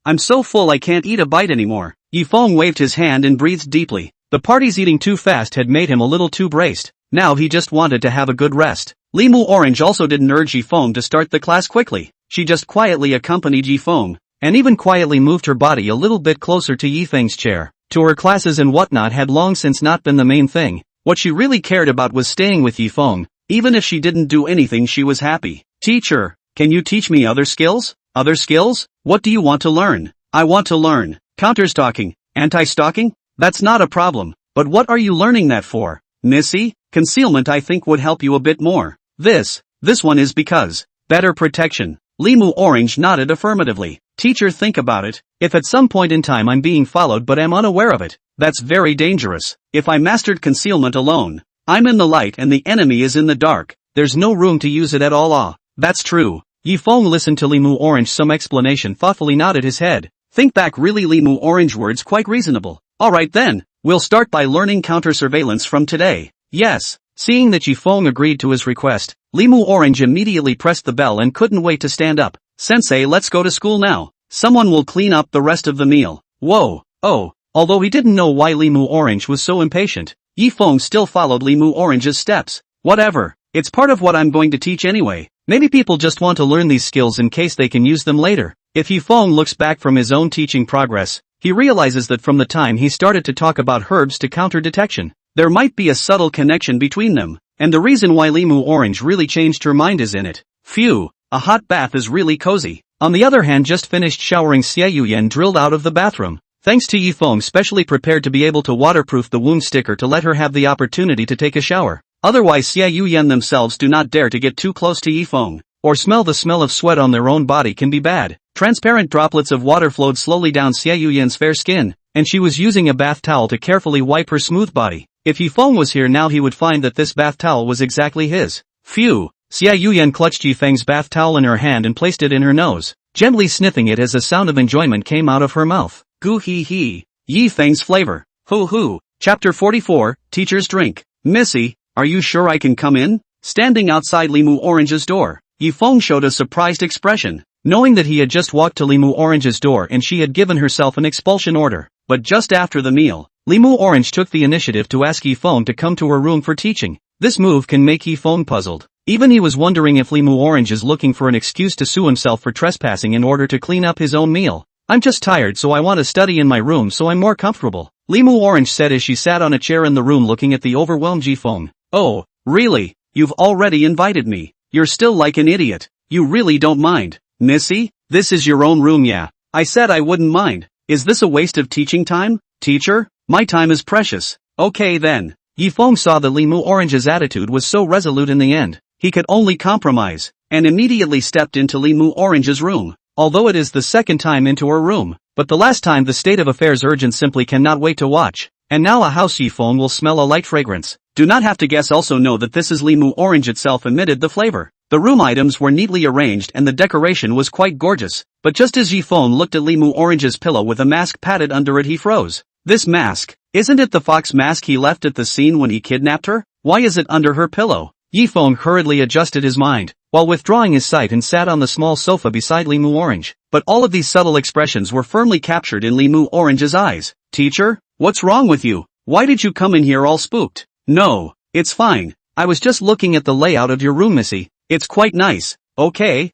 I'm so full I can't eat a bite anymore. Yifeng waved his hand and breathed deeply. The party's eating too fast had made him a little too braced. Now he just wanted to have a good rest. Limu Orange also didn't urge Yifeng to start the class quickly. She just quietly accompanied Yifeng, and even quietly moved her body a little bit closer to Yifeng's chair. To her, classes and whatnot had long since not been the main thing. What she really cared about was staying with Yifeng. Even if she didn't do anything, she was happy. Teacher, can you teach me other skills? Other skills? What do you want to learn? I want to learn counter-stalking, anti-stalking? That's not a problem, but what are you learning that for? Missy, concealment I think would help you a bit more. This one is because better protection. Limu Orange nodded affirmatively. Teacher, think about it. If at some point in time I'm being followed but am unaware of it, that's very dangerous. If I mastered concealment alone, I'm in the light and the enemy is in the dark. There's no room to use it at all. That's true. Yifeng listened to Limu Orange some explanation, thoughtfully nodded his head. Think back, really Limu Orange words quite reasonable. Alright then, we'll start by learning counter-surveillance from today. Yes. Seeing that Yifeng agreed to his request, Limu Orange immediately pressed the bell and couldn't wait to stand up. Sensei, let's go to school now. Someone will clean up the rest of the meal. Whoa, oh. Although he didn't know why Limu Orange was so impatient, Yifeng still followed Limu Orange's steps. Whatever, it's part of what I'm going to teach anyway. Maybe people just want to learn these skills in case they can use them later. If Yifeng looks back from his own teaching progress, he realizes that from the time he started to talk about herbs to counter-detection, there might be a subtle connection between them, and the reason why Limu Orange really changed her mind is in it. Phew, a hot bath is really cozy. On the other hand, just finished showering, Xiao Yian drilled out of the bathroom. Thanks to Yifeng specially prepared to be able to waterproof the wound sticker to let her have the opportunity to take a shower. Otherwise Xiao Yian themselves do not dare to get too close to Yifeng, or smell the smell of sweat on their own body can be bad. Transparent droplets of water flowed slowly down Xiao Yian's fair skin, and she was using a bath towel to carefully wipe her smooth body. If Yifeng was here now he would find that this bath towel was exactly his. Phew! Xiao Yian clutched Yifeng's bath towel in her hand and placed it in her nose, gently sniffing it as a sound of enjoyment came out of her mouth. Goo hee hee. Yifeng's flavor. Hoo hoo. Chapter 44, Teacher's Drink. Missy, are you sure I can come in? Standing outside Limu Orange's door, Yifeng showed a surprised expression, knowing that he had just walked to Limu Orange's door and she had given herself an expulsion order. But just after the meal, Limu Orange took the initiative to ask Yifeng to come to her room for teaching. This move can make Yifeng puzzled. Even he was wondering if Limu Orange is looking for an excuse to sue himself for trespassing in order to clean up his own meal. I'm just tired, so I want to study in my room so I'm more comfortable, Limu Orange said as she sat on a chair in the room looking at the overwhelmed Yifeng. Oh, really? You've already invited me. You're still like an idiot. You really don't mind, Missy? This is your own room. Yeah. I said I wouldn't mind. Is this a waste of teaching time? Teacher? My time is precious. Okay then. Yifeng saw that Limu Orange's attitude was so resolute in the end, he could only compromise, and immediately stepped into Limu Orange's room. Although it is the second time into her room, but the last time the state of affairs urgent simply cannot wait to watch. And now a house. Yifeng will smell a light fragrance. Do not have to guess, also know that this is Limu Orange itself emitted the flavor. The room items were neatly arranged and the decoration was quite gorgeous, but just as Yifeng looked at Limu Orange's pillow with a mask padded under it, he froze. This mask, isn't it the fox mask he left at the scene when he kidnapped her? Why is it under her pillow? Yifeng hurriedly adjusted his mind, while withdrawing his sight, and sat on the small sofa beside Limu Orange. But all of these subtle expressions were firmly captured in Limu Orange's eyes. Teacher, what's wrong with you? Why did you come in here all spooked? No, it's fine. I was just looking at the layout of your room, Missy. It's quite nice. Okay.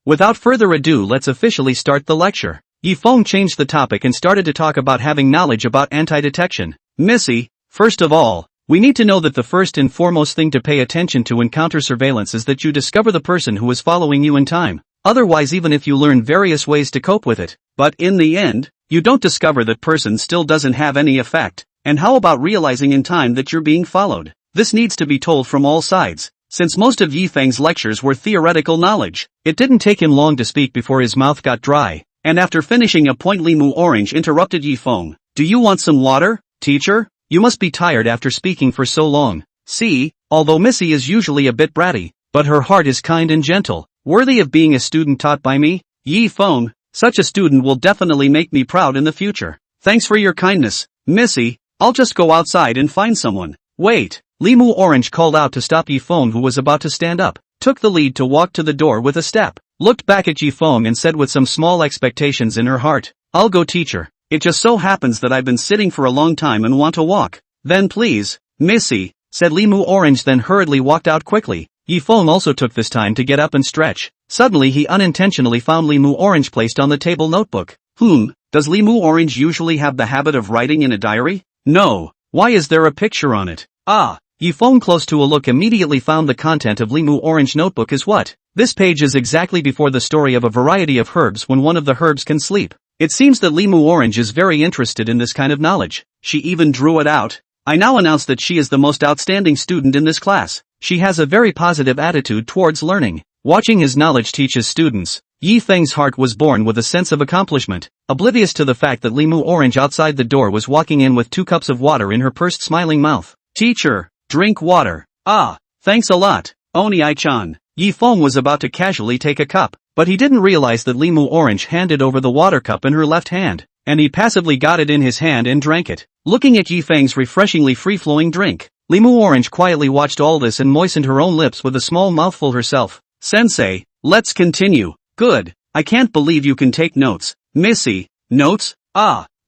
Without further ado, let's officially start the lecture. Yifeng changed the topic and started to talk about having knowledge about anti-detection. Missy, first of all, we need to know that the first and foremost thing to pay attention to in counter-surveillance is that you discover the person who is following you in time. Otherwise, even if you learn various ways to cope with it, but in the end, you don't discover that person, still doesn't have any effect. And how about realizing in time that you're being followed? This needs to be told from all sides. Since most of Yifeng's lectures were theoretical knowledge, it didn't take him long to speak before his mouth got dry. And after finishing a point, Limu Orange interrupted Yifeng. Do you want some water, teacher? You must be tired after speaking for so long. See, although Missy is usually a bit bratty, but her heart is kind and gentle, worthy of being a student taught by me. Yifeng, such a student will definitely make me proud in the future. Thanks for your kindness, Missy. I'll just go outside and find someone. Wait, Limu Orange called out to stop Yifeng, who was about to stand up, took the lead to walk to the door with a step, looked back at Yifeng and said with some small expectations in her heart, I'll go, teacher. It just so happens that I've been sitting for a long time and want to walk. Then please, Missy, said Limu Orange, then hurriedly walked out quickly. Yifeng also took this time to get up and stretch. Suddenly he unintentionally found Limu Orange placed on the table notebook. Does Limu Orange usually have the habit of writing in a diary? No. Why is there a picture on it? Yifeng, close to a look, immediately found the content of Limu Orange notebook is what? This page is exactly before the story of a variety of herbs when one of the herbs can sleep. It seems that Limu Orange is very interested in this kind of knowledge. She even drew it out. I now announce that she is the most outstanding student in this class. She has a very positive attitude towards learning. Watching his knowledge teach his students, Yifeng's heart was born with a sense of accomplishment, oblivious to the fact that Limu Orange outside the door was walking in with 2 cups of water in her pursed smiling mouth. Teacher, drink water. Thanks a lot, Oni-chan. Yifeng was about to casually take a cup, but he didn't realize that Limu Orange handed over the water cup in her left hand, and he passively got it in his hand and drank it. Looking at Yifeng's refreshingly free-flowing drink, Limu Orange quietly watched all this and moistened her own lips with a small mouthful herself. Sensei, let's continue. Good. I can't believe you can take notes. Missy, notes?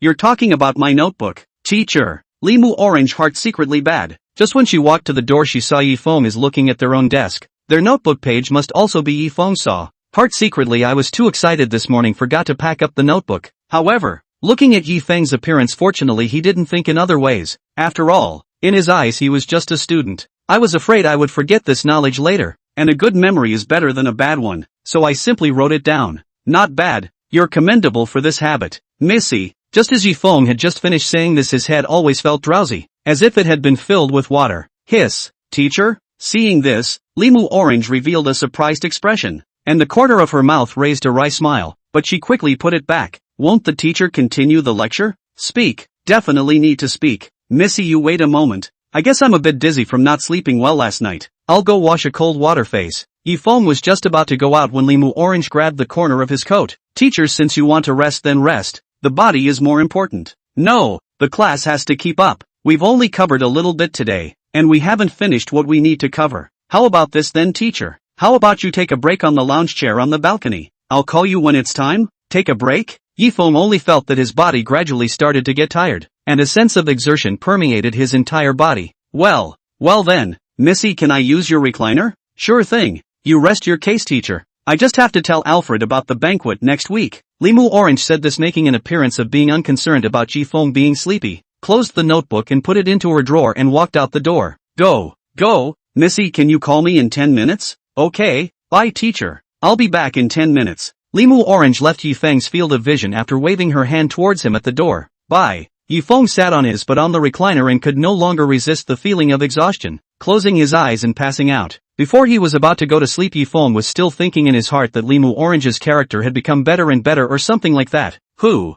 You're talking about my notebook. Teacher, Limu Orange heart secretly bad. Just when she walked to the door, she saw Yifeng is looking at their own desk. Their notebook page must also be Yifeng saw. Heart secretly, I was too excited this morning, forgot to pack up the notebook. However, looking at Yifeng's appearance, fortunately he didn't think in other ways. After all, in his eyes he was just a student. I was afraid I would forget this knowledge later, and a good memory is better than a bad one, so I simply wrote it down. Not bad, you're commendable for this habit, Missy. Just as Yifeng had just finished saying this, his head always felt drowsy, as if it had been filled with water. Hiss, teacher? Seeing this, Limu Orange revealed a surprised expression, and the corner of her mouth raised a wry smile, but she quickly put it back. Won't the teacher continue the lecture? Speak. Definitely need to speak. Missy, you wait a moment. I guess I'm a bit dizzy from not sleeping well last night. I'll go wash a cold water face. Yifeng was just about to go out when Limu Orange grabbed the corner of his coat. Teacher, since you want to rest, then rest. The body is more important. No, the class has to keep up. We've only covered a little bit today, and we haven't finished what we need to cover. How about this then, teacher? How about you take a break on the lounge chair on the balcony? I'll call you when it's time. Take a break? Yifeng only felt that his body gradually started to get tired, and a sense of exertion permeated his entire body. Well then, Missy, can I use your recliner? Sure thing. You rest your case, teacher. I just have to tell Alfred about the banquet next week. Limu Orange said this, making an appearance of being unconcerned about Yifeng being sleepy, closed the notebook and put it into her drawer and walked out the door. Go, Missy, can you call me in 10 minutes? Okay, bye teacher. I'll be back in 10 minutes. Limu Orange left Yifeng's field of vision after waving her hand towards him at the door. Bye. Yifeng sat on his butt on the recliner and could no longer resist the feeling of exhaustion, closing his eyes and passing out. Before he was about to go to sleep, Yifeng was still thinking in his heart that Limu Orange's character had become better and better or something like that. Who?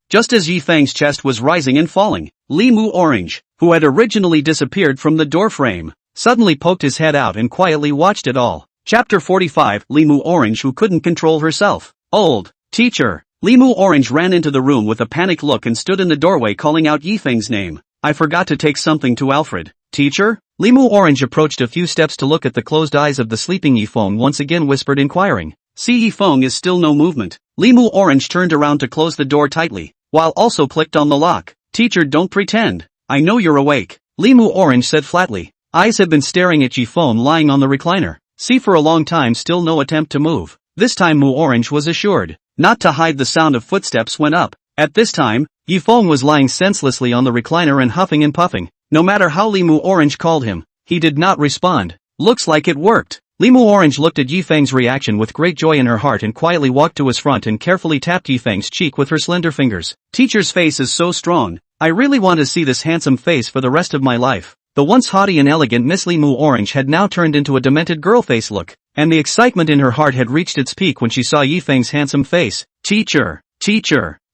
Just as Yifeng's chest was rising and falling, Limu Orange, who had originally disappeared from the doorframe, suddenly poked his head out and quietly watched it all. Chapter 45, Limu Orange who couldn't control herself. Old. Teacher. Limu Orange ran into the room with a panicked look and stood in the doorway calling out Yifeng's name. I forgot to take something to Alfred. Teacher? Limu Orange approached a few steps to look at the closed eyes of the sleeping Yifeng, once again whispered inquiring. See, Yifeng is still no movement. Limu Orange turned around to close the door tightly, while also clicked on the lock. Teacher, don't pretend. I know you're awake. Limu Orange said flatly. Eyes have been staring at Yifeng lying on the recliner. See, for a long time still no attempt to move. This time Mu Orange was assured. Not to hide, the sound of footsteps went up. At this time, Yifeng was lying senselessly on the recliner and huffing and puffing. No matter how Limu Orange called him, he did not respond. Looks like it worked. Limu Orange looked at Yifeng's reaction with great joy in her heart and quietly walked to his front and carefully tapped Yifeng's cheek with her slender fingers. Teacher's face is so strong. I really want to see this handsome face for the rest of my life. The once haughty and elegant Miss Limu Orange had now turned into a demented girl face look, and the excitement in her heart had reached its peak when she saw Yifeng's handsome face. Teacher,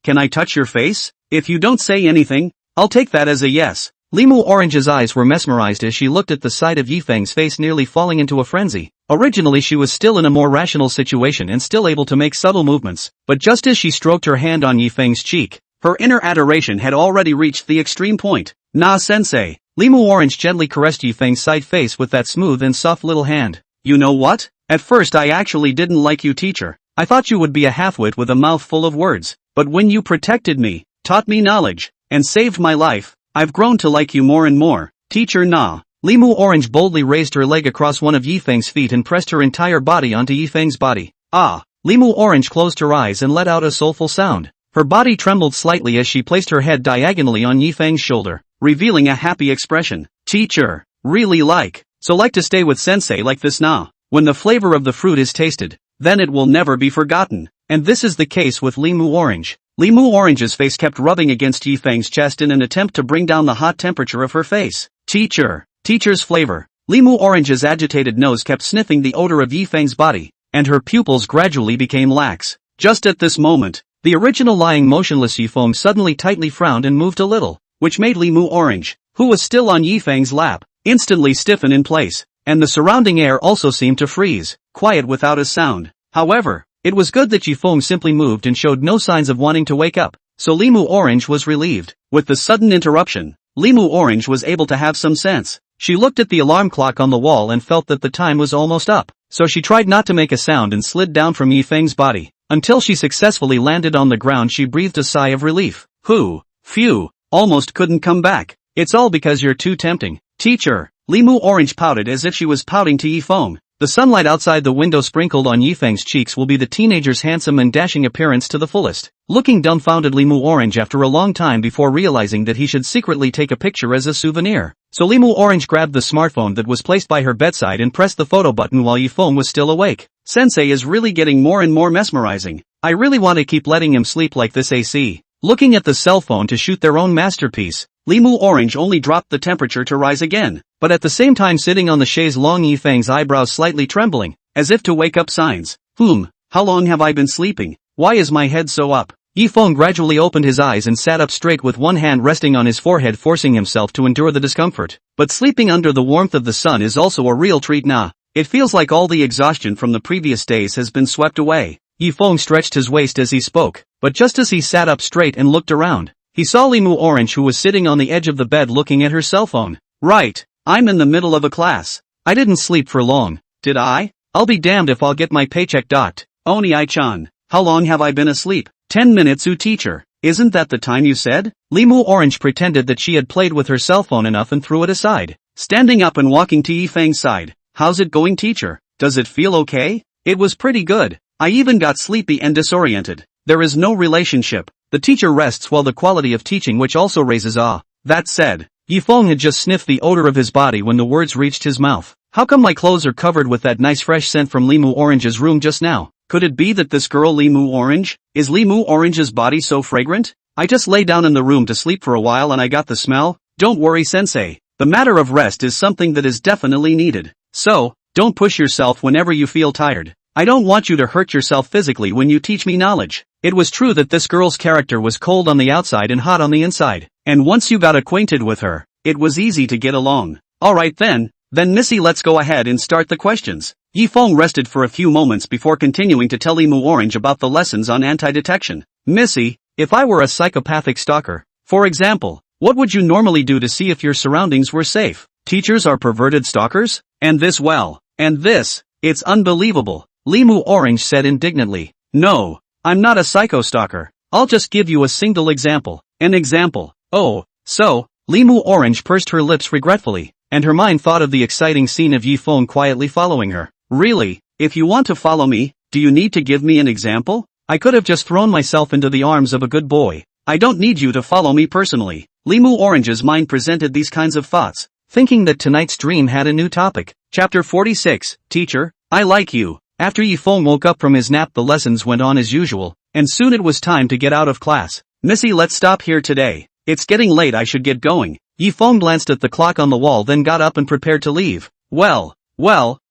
can I touch your face? If you don't say anything, I'll take that as a yes. Limu Orange's eyes were mesmerized as she looked at the sight of Yifeng's face, nearly falling into a frenzy. Originally she was still in a more rational situation and still able to make subtle movements, but just as she stroked her hand on Yifeng's cheek, her inner adoration had already reached the extreme point. Nah, sensei. Limu Orange gently caressed Yifeng's side face with that smooth and soft little hand. You know what? At first I actually didn't like you, teacher. I thought you would be a halfwit with a mouth full of words. But when you protected me, taught me knowledge, and saved my life, I've grown to like you more and more. Teacher, nah. Limu Orange boldly raised her leg across one of Yifeng's feet and pressed her entire body onto Yifeng's body. Ah. Limu Orange closed her eyes and let out a soulful sound. Her body trembled slightly as she placed her head diagonally on Yifeng's shoulder, revealing a happy expression. Teacher, really like to stay with sensei like this now. When the flavor of the fruit is tasted, then it will never be forgotten. And this is the case with Limu Orange. Limu Orange's face kept rubbing against Yifeng's chest in an attempt to bring down the hot temperature of her face. Teacher's flavor. Limu Orange's agitated nose kept sniffing the odor of Yifeng's body, and her pupils gradually became lax. Just at this moment, the original lying motionless Yifeng suddenly tightly frowned and moved a little, which made Limu Orange, who was still on Yifeng's lap, instantly stiffen in place, and the surrounding air also seemed to freeze, quiet without a sound. However, it was good that Yifeng simply moved and showed no signs of wanting to wake up, so Limu Orange was relieved. With the sudden interruption, Limu Orange was able to have some sense. She looked at the alarm clock on the wall and felt that the time was almost up, so she tried not to make a sound and slid down from Yifeng's body. Until she successfully landed on the ground, she breathed a sigh of relief. Phew, almost couldn't come back. It's all because you're too tempting. Teacher, Limu Orange pouted as if she was pouting to Yifeng. The sunlight outside the window sprinkled on Yifeng's cheeks will be the teenager's handsome and dashing appearance to the fullest. Looking dumbfounded Limu Orange after a long time before realizing that he should secretly take a picture as a souvenir. So Limu Orange grabbed the smartphone that was placed by her bedside and pressed the photo button while Yifeng was still awake. Sensei is really getting more and more mesmerizing. I really want to keep letting him sleep like this AC. Looking at the cell phone to shoot their own masterpiece, Limu Orange only dropped the temperature to rise again, but at the same time sitting on the chaise long, Yifeng's eyebrows slightly trembling, as if to wake up signs. How long have I been sleeping? Why is my head so up? Yifeng gradually opened his eyes and sat up straight with one hand resting on his forehead, forcing himself to endure the discomfort. But sleeping under the warmth of the sun is also a real treat now. It feels like all the exhaustion from the previous days has been swept away. Yifeng stretched his waist as he spoke, but just as he sat up straight and looked around, he saw Limu Orange, who was sitting on the edge of the bed looking at her cell phone. Right, I'm in the middle of a class. I didn't sleep for long, did I? I'll be damned if I'll get my paycheck docked. Oni-chan, how long have I been asleep? 10 minutes, teacher. Isn't that the time you said? Limu Orange pretended that she had played with her cell phone enough and threw it aside. Standing up and walking to Yifeng's side. How's it going, teacher? Does it feel okay? It was pretty good. I even got sleepy and disoriented. There is no relationship. The teacher rests while the quality of teaching, which also raises awe. That said, Yifeng had just sniffed the odor of his body when the words reached his mouth. How come my clothes are covered with that nice fresh scent from Limu Orange's room just now? Could it be that this girl Limu Orange? Is Limu Orange's body so fragrant? I just lay down in the room to sleep for a while and I got the smell. Don't worry, sensei. The matter of rest is something that is definitely needed. So, don't push yourself whenever you feel tired. I don't want you to hurt yourself physically when you teach me knowledge. It was true that this girl's character was cold on the outside and hot on the inside, and once you got acquainted with her, it was easy to get along. Alright then Missy, let's go ahead and start the questions. Yifeng rested for a few moments before continuing to tell Limu Orange about the lessons on anti-detection. Missy, if I were a psychopathic stalker, for example, what would you normally do to see if your surroundings were safe? Teachers are perverted stalkers? And this well, and this, it's unbelievable, Limu Orange said indignantly. No, I'm not a psycho stalker. I'll just give you a single example. An example. Oh, so, Limu Orange pursed her lips regretfully, and her mind thought of the exciting scene of Yifeng quietly following her. Really, if you want to follow me, do you need to give me an example? I could have just thrown myself into the arms of a good boy. I don't need you to follow me personally. Limu Orange's mind presented these kinds of thoughts, thinking that tonight's dream had a new topic. Chapter 46, Teacher, I like you. After Yifeng woke up from his nap, the lessons went on as usual, and soon it was time to get out of class. Missy, let's stop here today. It's getting late, I should get going. Yifeng glanced at the clock on the wall, then got up and prepared to leave. Well,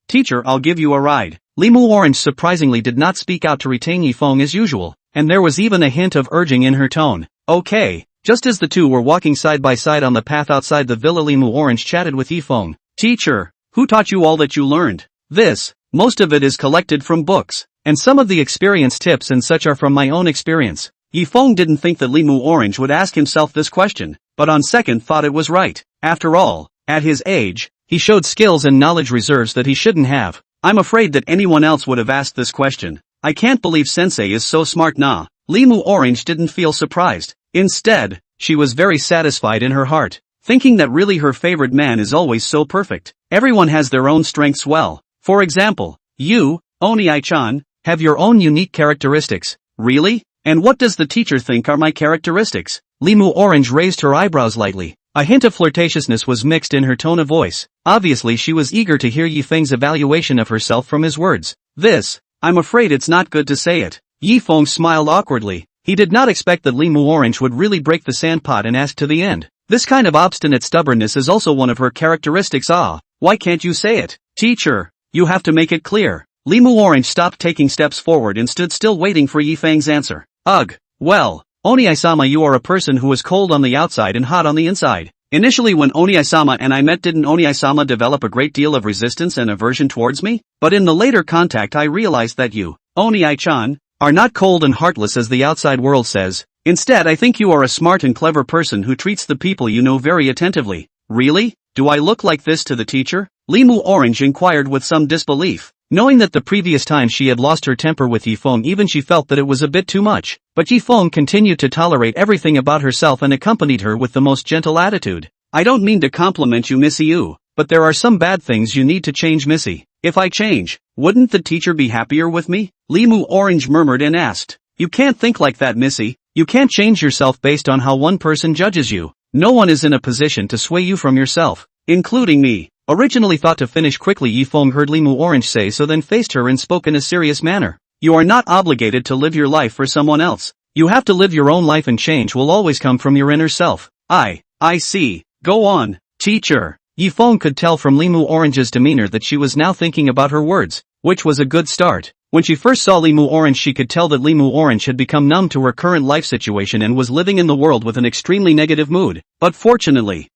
teacher, I'll give you a ride. Limu Orange surprisingly did not speak out to retain Yifeng as usual, and there was even a hint of urging in her tone. Okay. Just as the two were walking side by side on the path outside the villa, Limu Orange chatted with Yifeng. Teacher, who taught you all that you learned? Most of it is collected from books, and some of the experience tips and such are from my own experience. Yifeng didn't think that Limu Orange would ask himself this question, but on second thought it was right. After all, at his age, he showed skills and knowledge reserves that he shouldn't have. I'm afraid that anyone else would have asked this question. I can't believe Sensei is so smart. Nah. Limu Orange didn't feel surprised. Instead, she was very satisfied in her heart, thinking that really her favorite man is always so perfect. Everyone has their own strengths. Well, for example, you, Oni-chan, have your own unique characteristics. Really? And what does the teacher think are my characteristics? Limu Orange raised her eyebrows lightly. A hint of flirtatiousness was mixed in her tone of voice. Obviously she was eager to hear Yifeng's evaluation of herself from his words. I'm afraid it's not good to say it. Yifeng smiled awkwardly. He did not expect that Limu Orange would really break the sandpot and ask to the end. This kind of obstinate stubbornness is also one of her characteristics. Why can't you say it? Teacher, you have to make it clear. Limu Orange stopped taking steps forward and stood still waiting for Yifeng's answer. Ugh. Well, Oni-sama, you are a person who is cold on the outside and hot on the inside. Initially when Oni-sama and I met, didn't Oni-sama develop a great deal of resistance and aversion towards me? But in the later contact I realized that you, Oni-chan, are not cold and heartless as the outside world says. Instead, I think you are a smart and clever person who treats the people you know very attentively. Really? Do I look like this to the teacher? Limu Orange inquired with some disbelief. Knowing that the previous time she had lost her temper with Yifeng, even she felt that it was a bit too much. But Yifeng continued to tolerate everything about herself and accompanied her with the most gentle attitude. I don't mean to compliment you, Missy, but there are some bad things you need to change, Missy. If I change, wouldn't the teacher be happier with me? Limu Orange murmured and asked. You can't think like that, Missy. You can't change yourself based on how one person judges you. No one is in a position to sway you from yourself, including me. Originally thought to finish quickly, Yifeng heard Limu Orange say so, then faced her and spoke in a serious manner. You are not obligated to live your life for someone else. You have to live your own life, and change will always come from your inner self. I see. Go on, teacher. Yifeng could tell from Limu Orange's demeanor that she was now thinking about her words, which was a good start. When she first saw Limu Orange, she could tell that Limu Orange had become numb to her current life situation and was living in the world with an extremely negative mood. But fortunately,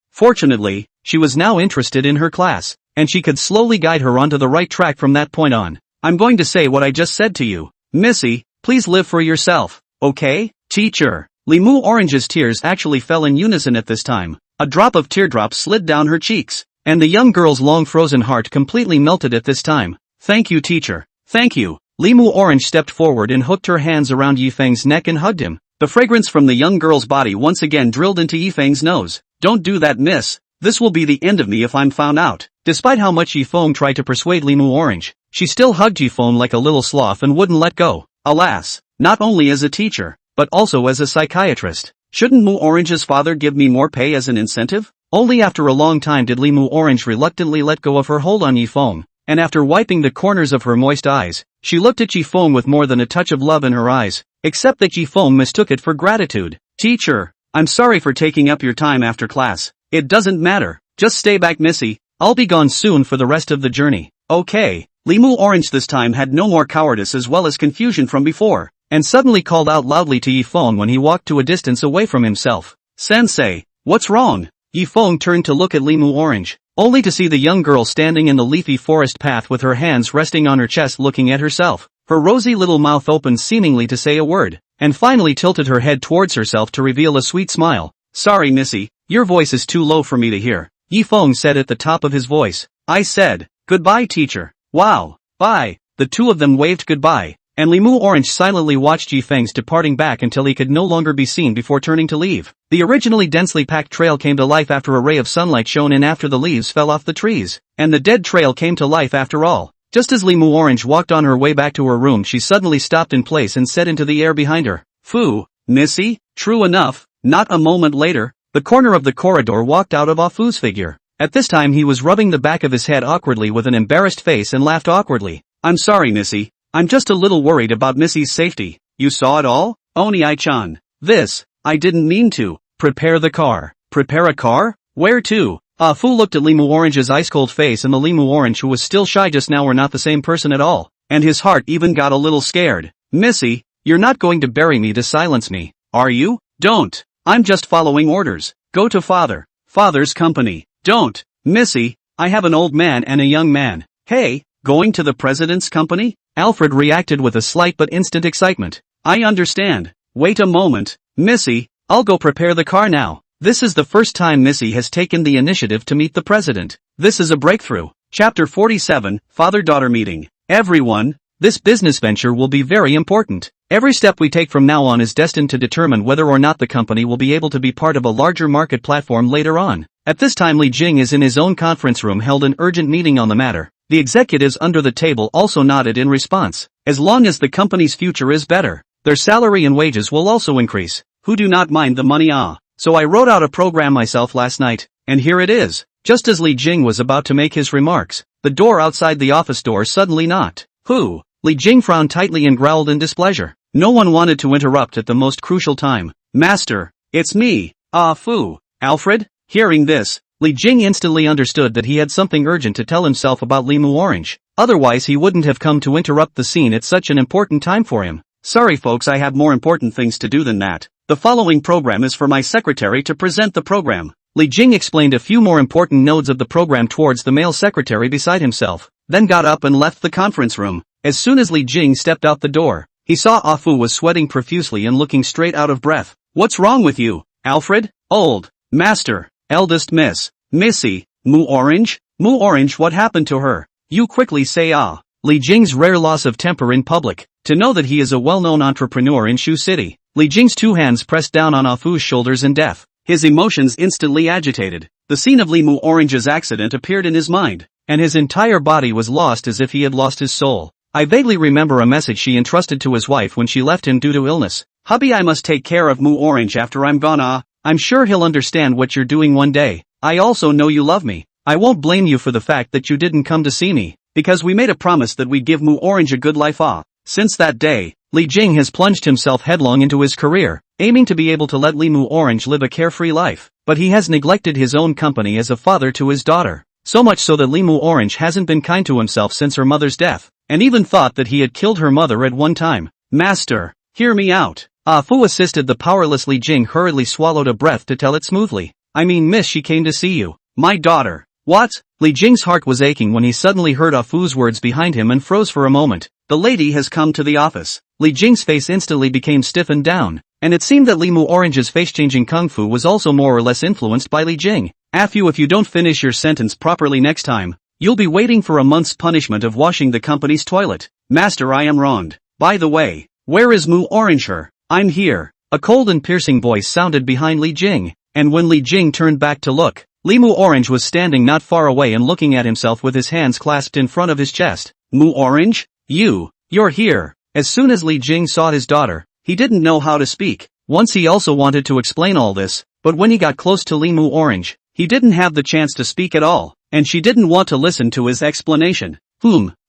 she was now interested in her class, and she could slowly guide her onto the right track from that point on. I'm going to say what I just said to you. Missy, please live for yourself, okay? Teacher. Limu Orange's tears actually fell in unison at this time. A drop of teardrops slid down her cheeks, and the young girl's long frozen heart completely melted at this time. Thank you, teacher. Thank you. Limu Orange stepped forward and hooked her hands around Yifeng's neck and hugged him. The fragrance from the young girl's body once again drilled into Yifeng's nose. Don't do that, miss. This will be the end of me if I'm found out. Despite how much Yifeng tried to persuade Limu Orange, she still hugged Yifeng like a little sloth and wouldn't let go. Alas, not only as a teacher, but also as a psychiatrist. Shouldn't Limu Orange's father give me more pay as an incentive? Only after a long time did Limu Orange reluctantly let go of her hold on Yifeng, and after wiping the corners of her moist eyes, she looked at Yifeng with more than a touch of love in her eyes, except that Yifeng mistook it for gratitude. Teacher, I'm sorry for taking up your time after class. It doesn't matter. Just stay back, Missy. I'll be gone soon for the rest of the journey. Okay. Limu Orange this time had no more cowardice as well as confusion from before, and suddenly called out loudly to Yifeng when he walked to a distance away from himself. Sensei, what's wrong? Yifeng turned to look at Limu Orange. only to see the young girl standing in the leafy forest path with her hands resting on her chest looking at herself. Her rosy little mouth opened seemingly to say a word, and finally tilted her head towards herself to reveal a sweet smile. "Sorry Missy, your voice is too low for me to hear," Yi Feng said at the top of his voice. "I said, goodbye teacher." "Wow, bye." The two of them waved goodbye, and Limu Orange silently watched Yi Feng's departing back until he could no longer be seen before turning to leave. The originally densely packed trail came to life after a ray of sunlight shone in after the leaves fell off the trees, and the dead trail came to life after all. Just as Limu Orange walked on her way back to her room, she suddenly stopped in place and said into the air behind her, "Fu, Missy?" True enough, not a moment later, the corner of the corridor walked out of Ah Fu's figure. At this time he was rubbing the back of his head awkwardly with an embarrassed face and laughed awkwardly. "I'm sorry Missy, I'm just a little worried about Missy's safety." "You saw it all? Oni I-chan. This, I didn't mean to." "Prepare the car." "Prepare a car? Where to?" Ah Fu looked at Limu Orange's ice-cold face, and the Limu Orange who was still shy just now were not the same person at all, and his heart even got a little scared. "Missy, you're not going to bury me to silence me, are you?" "Don't. I'm just following orders. Go to father. Father's company." "Don't. Missy, I have an old man and a young man." "Hey, going to the president's company?" Alfred reacted with a slight but instant excitement. "I understand. Wait a moment. Missy, I'll go prepare the car now." This is the first time Missy has taken the initiative to meet the president. This is a breakthrough. Chapter 47, Father-Daughter Meeting. Everyone, this business venture will be very important. Every step we take from now on is destined to determine whether or not the company will be able to be part of a larger market platform later on. At this time Li Jing is in his own conference room held an urgent meeting on the matter. The executives under the table also nodded in response. As long as the company's future is better, their salary and wages will also increase. Who do not mind the money? So I wrote out a program myself last night, and here it is. Just as Li Jing was about to make his remarks, the door outside the office door suddenly knocked. "Who?" Li Jing frowned tightly and growled in displeasure. No one wanted to interrupt at the most crucial time. "Master, it's me, Ah Fu." "Alfred?" Hearing this, Li Jing instantly understood that he had something urgent to tell himself about Limu Orange. Otherwise he wouldn't have come to interrupt the scene at such an important time for him. "Sorry folks, I have more important things to do than that. The following program is for my secretary to present the program." Li Jing explained a few more important nodes of the program towards the male secretary beside himself, then got up and left the conference room. As soon as Li Jing stepped out the door, he saw Ah Fu was sweating profusely and looking straight out of breath. "What's wrong with you, Alfred?" "Old Master, eldest Miss, Missy, Mu Orange?" "Mu Orange, what happened to her?" "You quickly say ah." Li Jing's rare loss of temper in public. To know that he is a well-known entrepreneur in Shu City, Li Jing's two hands pressed down on Ah Fu's shoulders in death. His emotions instantly agitated. The scene of Limu Orange's accident appeared in his mind, and his entire body was lost as if he had lost his soul. I vaguely remember a message she entrusted to his wife when she left him due to illness. "Hubby, I must take care of Mu Orange after I'm gone. I'm sure he'll understand what you're doing one day. I also know you love me. I won't blame you for the fact that you didn't come to see me, because we made a promise that we'd give Mu Orange a good life. Since that day, Li Jing has plunged himself headlong into his career, aiming to be able to let Limu Orange live a carefree life, but he has neglected his own company as a father to his daughter. So much so that Limu Orange hasn't been kind to himself since her mother's death, and even thought that he had killed her mother at one time. "Master, hear me out." Ah Fu assisted the powerless Li Jing hurriedly swallowed a breath to tell it smoothly. "I mean miss, she came to see you." "My daughter." "What?" Li Jing's heart was aching when he suddenly heard Ah Fu's words behind him and froze for a moment. "The lady has come to the office." Li Jing's face instantly became stiffened down, and it seemed that Limu Orange's face-changing kung fu was also more or less influenced by Li Jing. "If you don't finish your sentence properly next time, you'll be waiting for a month's punishment of washing the company's toilet." "Master, I am wronged. By the way, where is Mu Orange her?" "I'm here." A cold and piercing voice sounded behind Li Jing, and when Li Jing turned back to look, Limu Orange was standing not far away and looking at himself with his hands clasped in front of his chest. "Mu Orange? You're here." As soon as Li Jing saw his daughter, he didn't know how to speak. Once he also wanted to explain all this, but when he got close to Limu Orange, he didn't have the chance to speak at all, and she didn't want to listen to his explanation.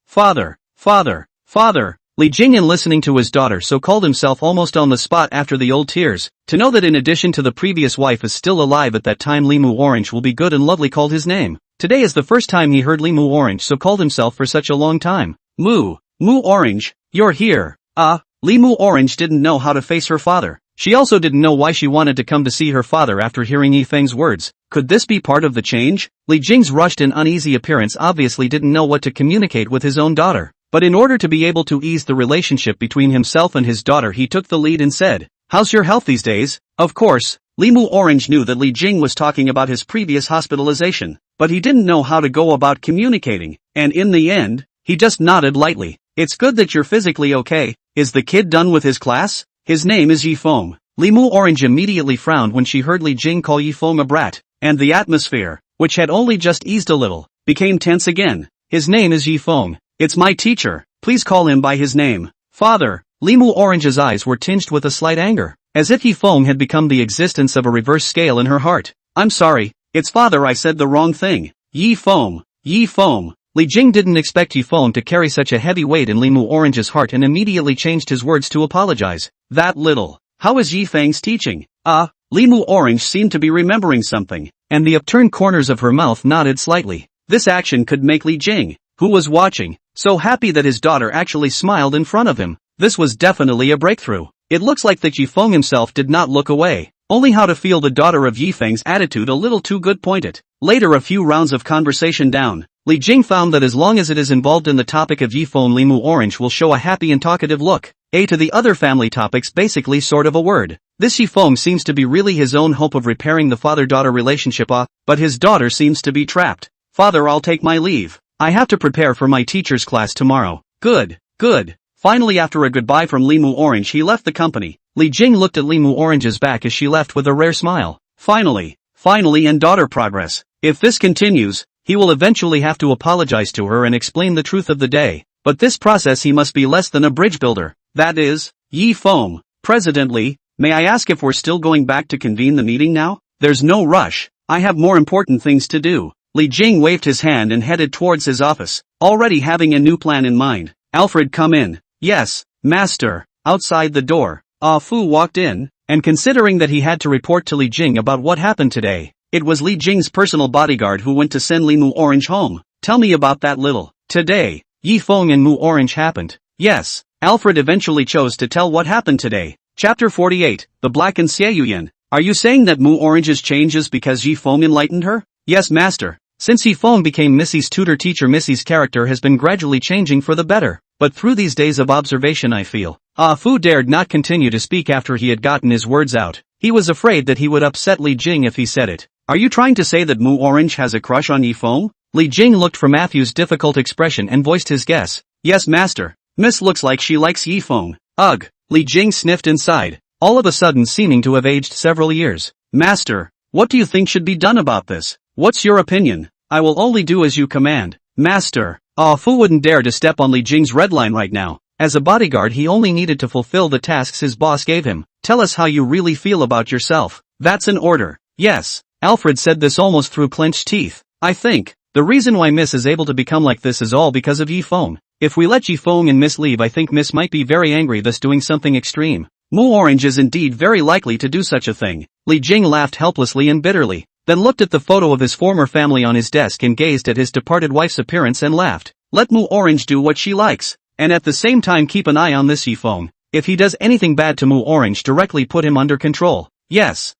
Father. Li Jing, in listening to his daughter so called himself almost on the spot after the old tears, to know that in addition to the previous wife is still alive at that time Limu Orange will be good and lovely, called his name. Today is the first time he heard Limu Orange so called himself for such a long time. Mu Orange, you're here." Limu Orange didn't know how to face her father. She also didn't know why she wanted to come to see her father after hearing Yi Feng's words. Could this be part of the change? Li Jing's rushed and uneasy appearance obviously didn't know what to communicate with his own daughter. But in order to be able to ease the relationship between himself and his daughter, he took the lead and said, "How's your health these days?" Of course, Limu Orange knew that Li Jing was talking about his previous hospitalization, but he didn't know how to go about communicating, and in the end, he just nodded lightly. "It's good that you're physically okay. Is the kid done with his class? His name is Yifeng." Limu Orange immediately frowned when she heard Li Jing call Yifeng a brat, and the atmosphere, which had only just eased a little, became tense again. "His name is Yifeng. It's my teacher. Please call him by his name." "Father." Limu Orange's eyes were tinged with a slight anger, as if Yifeng had become the existence of a reverse scale in her heart. "I'm sorry, it's father, I said the wrong thing. Yifeng. Yifeng." Li Jing didn't expect Yifeng to carry such a heavy weight in Limu Orange's heart and immediately changed his words to apologize. "That little. How is Yifeng's teaching?" Limu Orange seemed to be remembering something, and the upturned corners of her mouth nodded slightly. This action could make Li Jing, who was watching, so happy that his daughter actually smiled in front of him. This was definitely a breakthrough. It looks like that Yifeng himself did not look away, only how to feel the daughter of Yifeng's attitude a little too good pointed. Later, a few rounds of conversation down, Li Jing found that as long as it is involved in the topic of Yifeng, Limu Orange will show a happy and talkative look. To the other family topics, basically sort of a word. This Yifeng seems to be really his own hope of repairing the father-daughter relationship, but his daughter seems to be trapped. "Father, I'll take my leave. I have to prepare for my teacher's class tomorrow." Good. Finally, after a goodbye from Limu Orange, he left the company. Li Jing looked at Limu Orange's back as she left with a rare smile. Finally, and daughter progress. If this continues, he will eventually have to apologize to her and explain the truth of the day. But this process he must be less than a bridge builder. That is, Yifeng. "President Li, may I ask if we're still going back to convene the meeting now?" "There's no rush. I have more important things to do." Li Jing waved his hand and headed towards his office, already having a new plan in mind. "Alfred, come in." "Yes, master." Outside the door, Fu walked in, and considering that he had to report to Li Jing about what happened today, it was Li Jing's personal bodyguard who went to send Limu Orange home. "Tell me about that little." "Today, Yifeng and Mu Orange happened." "Yes." Alfred eventually chose to tell what happened today. Chapter 48, The Black and Xiao Yian. "Are you saying that Mu Orange's changes because Yifeng enlightened her?" "Yes, master. Since Yifeng became Missy's tutor teacher, Missy's character has been gradually changing for the better. But through these days of observation I feel..." Fu dared not continue to speak after he had gotten his words out. He was afraid that he would upset Li Jing if he said it. "Are you trying to say that Mu Orange has a crush on Yifeng?" Li Jing looked from Matthew's difficult expression and voiced his guess. "Yes, master. Miss looks like she likes Yifeng." "Ugh." Li Jing sniffed inside, all of a sudden seeming to have aged several years. "Master, what do you think should be done about this? What's your opinion?" "I will only do as you command, master." Fu wouldn't dare to step on Li Jing's red line right now. As a bodyguard, he only needed to fulfill the tasks his boss gave him. "Tell us how you really feel about yourself." "That's an order." "Yes." Alfred said this almost through clenched teeth. "I think the reason why Miss is able to become like this is all because of Yifeng. If we let Yifeng and Miss leave, I think Miss might be very angry, thus doing something extreme. Mu Orange is indeed very likely to do such a thing." Li Jing laughed helplessly and bitterly, then looked at the photo of his former family on his desk and gazed at his departed wife's appearance and laughed. "Let Mu Orange do what she likes, and at the same time keep an eye on this Yifeng. If he does anything bad to Mu Orange, directly put him under control." "Yes."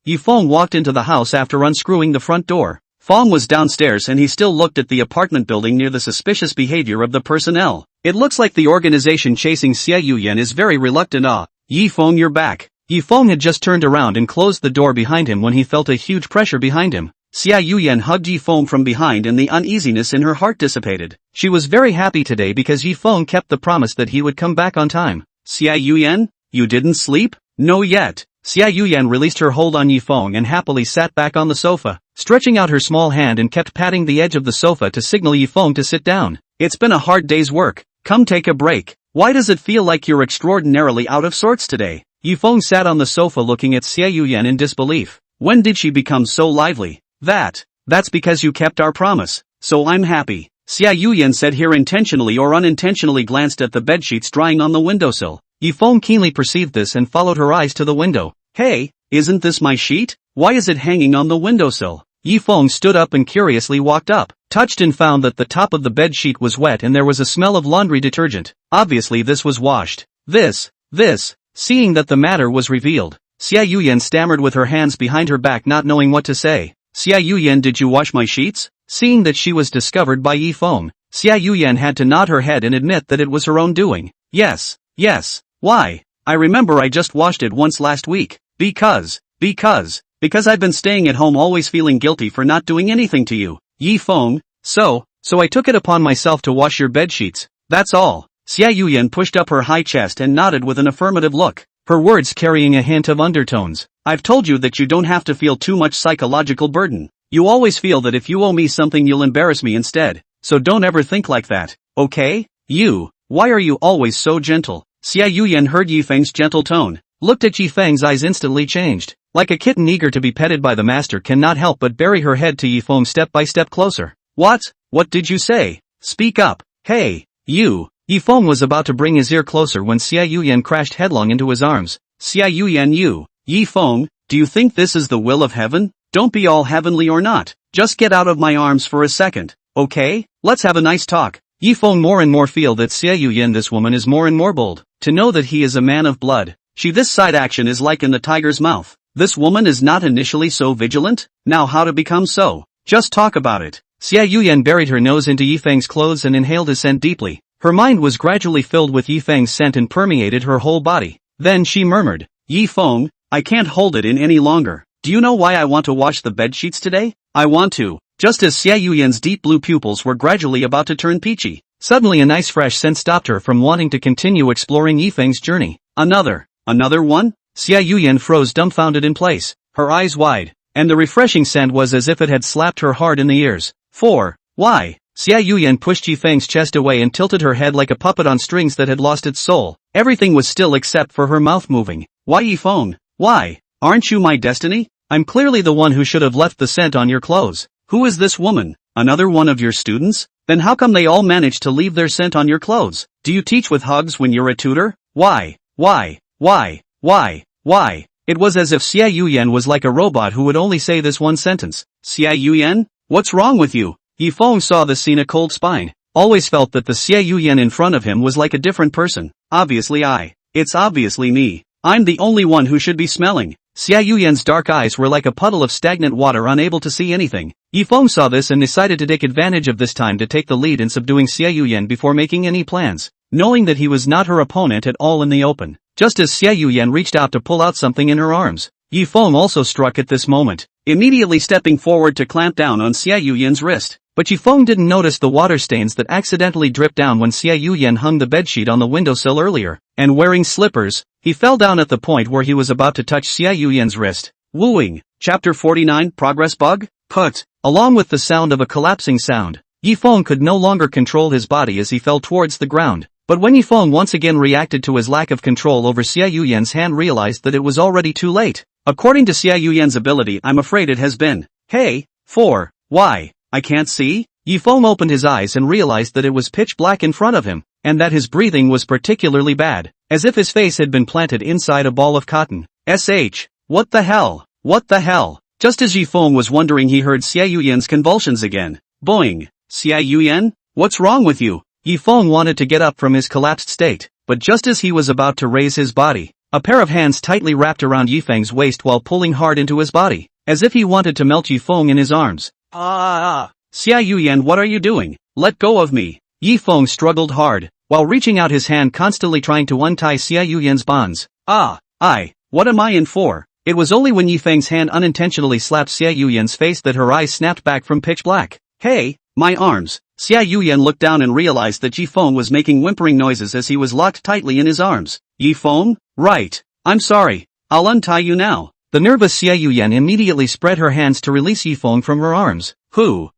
Yifeng walked into the house after unscrewing the front door. Fong was downstairs and he still looked at the apartment building near the suspicious behavior of the personnel. It looks like the organization chasing Xiao Yian is very reluctant. "Yifeng, you're back." Yifeng had just turned around and closed the door behind him when he felt a huge pressure behind him. Xiao Yian hugged Yifeng from behind and the uneasiness in her heart dissipated. She was very happy today because Yifeng kept the promise that he would come back on time. "Xiao Yian, you didn't sleep?" "No yet." Xiao Yian released her hold on Yifeng and happily sat back on the sofa, stretching out her small hand and kept patting the edge of the sofa to signal Yifeng to sit down. "It's been a hard day's work. Come take a break. Why does it feel like you're extraordinarily out of sorts today?" Yifeng sat on the sofa looking at Xiao Yian in disbelief. "When did she become so lively?" That's because you kept our promise, so I'm happy." Xiao Yian said here, intentionally or unintentionally glanced at the bedsheets drying on the windowsill. Yifeng keenly perceived this and followed her eyes to the window. "Hey, isn't this my sheet? Why is it hanging on the windowsill?" Yifeng stood up and curiously walked up, touched and found that the top of the bed sheet was wet and there was a smell of laundry detergent. Obviously this was washed. Seeing that the matter was revealed, Xiao Yian stammered with her hands behind her back, not knowing what to say. Xiao Yian, did you wash my sheets? Seeing that she was discovered by Yifeng, Xiao Yian had to nod her head and admit that it was her own doing. Yes. Why? I remember I just washed it once last week. Because I've been staying at home always feeling guilty for not doing anything to you, Yifeng. So I took it upon myself to wash your bedsheets. That's all. Xiao Yian pushed up her high chest and nodded with an affirmative look, her words carrying a hint of undertones. I've told you that you don't have to feel too much psychological burden. You always feel that if you owe me something you'll embarrass me instead, so don't ever think like that, okay? Why are you always so gentle? Xiao Yian heard Yifeng's gentle tone, looked at Yifeng's eyes instantly changed. Like a kitten eager to be petted by the master cannot help but bury her head to Yifeng step by step closer. What did you say? Speak up. Hey, you. Yifeng was about to bring his ear closer when Xiao Yian crashed headlong into his arms. Xiao Yian, Yifeng, do you think this is the will of heaven? Don't be all heavenly or not. Just get out of my arms for a second, okay? Let's have a nice talk. Yifeng more and more feel that Xiao Yian, this woman, is more and more bold. To know that he is a man of blood. This side action is like in the tiger's mouth. This woman is not initially so vigilant? Now how to become so? Just talk about it. Xiao Yian buried her nose into Yifeng's clothes and inhaled his scent deeply. Her mind was gradually filled with Yifeng's scent and permeated her whole body. Then she murmured, Yifeng, I can't hold it in any longer. Do you know why I want to wash the bedsheets today? I want to. Just as Xiao Yian's deep blue pupils were gradually about to turn peachy, suddenly a nice fresh scent stopped her from wanting to continue exploring Yifeng's journey. Another one? Xiao Yian froze dumbfounded in place, her eyes wide, and the refreshing scent was as if it had slapped her hard in the ears. Why? Xiao Yian pushed Yifeng's chest away and tilted her head like a puppet on strings that had lost its soul. Everything was still except for her mouth moving. Why, Yifeng? Why? Aren't you my destiny? I'm clearly the one who should have left the scent on your clothes. Who is this woman? Another one of your students? Then how come they all managed to leave their scent on your clothes? Do you teach with hugs when you're a tutor? Why? It was as if Xiao Yian was like a robot who would only say this one sentence. Xiao Yian? What's wrong with you? Yifeng saw the scene a cold spine. Always felt that the Xiao Yian in front of him was like a different person. It's obviously me. I'm the only one who should be smelling. Xiao Yian's dark eyes were like a puddle of stagnant water, unable to see anything. Yifeng saw this and decided to take advantage of this time to take the lead in subduing Xiao Yian before making any plans, knowing that he was not her opponent at all in the open. Just as Xiao Yian reached out to pull out something in her arms, Yifeng also struck at this moment, immediately stepping forward to clamp down on Xiao Yian's wrist. But Yifeng didn't notice the water stains that accidentally dripped down when Xiao Yian hung the bedsheet on the windowsill earlier, and wearing slippers, he fell down at the point where he was about to touch Xiao Yian's wrist. Wooing. Chapter 49, Progress Bug? Put. Along with the sound of a collapsing sound, Yifeng could no longer control his body as he fell towards the ground. But when Yifeng once again reacted to his lack of control over Xiao Yian's hand, realized that it was already too late. According to Xiao Yian's ability, I'm afraid it has been. Hey, why? I can't see? Yifeng opened his eyes and realized that it was pitch black in front of him, and that his breathing was particularly bad, as if his face had been planted inside a ball of cotton. What the hell? Just as Yifeng was wondering, he heard Xiao Yian's convulsions again. Boing. Xiao Yian? What's wrong with you? Yifeng wanted to get up from his collapsed state, but just as he was about to raise his body, a pair of hands tightly wrapped around Yifeng's waist while pulling hard into his body, as if he wanted to melt Yifeng in his arms. Xiao Yian, what are you doing? Let go of me. Yifeng struggled hard, while reaching out his hand, constantly trying to untie Xiao Yian's bonds. What am I in for? It was only when Yifeng's hand unintentionally slapped Xiao Yian's face that her eyes snapped back from pitch black. Hey, my arms. Xiao Yian looked down and realized that Yifeng was making whimpering noises as he was locked tightly in his arms. Yifeng? Right. I'm sorry. I'll untie you now. The nervous Xiao Yian immediately spread her hands to release Yifeng from her arms. Phew.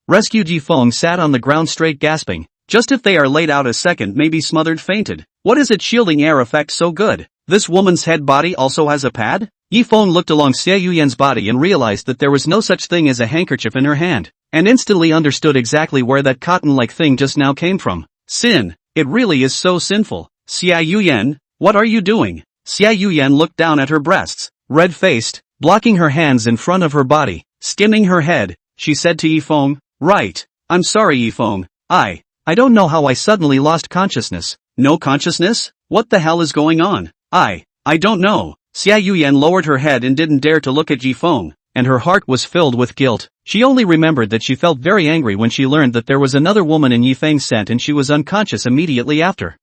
Rescued. Yifeng sat on the ground straight, gasping. Just if they are laid out a second, maybe smothered, fainted. What is it shielding air effect so good? This woman's head body also has a pad? Yifeng looked along Xiao Yian's body and realized that there was no such thing as a handkerchief in her hand, and instantly understood exactly where that cotton-like thing just now came from. Sin. It really is so sinful. Xiao Yian, what are you doing? Xiao Yian looked down at her breasts, red-faced, blocking her hands in front of her body, skimming her head. She said to Yifeng, right. I'm sorry, Yifeng. I don't know how I suddenly lost consciousness. No consciousness? What the hell is going on? I don't know. Xiao Yian lowered her head and didn't dare to look at Yifeng, and her heart was filled with guilt. She only remembered that she felt very angry when she learned that there was another woman in Yifeng's scent and she was unconscious immediately after.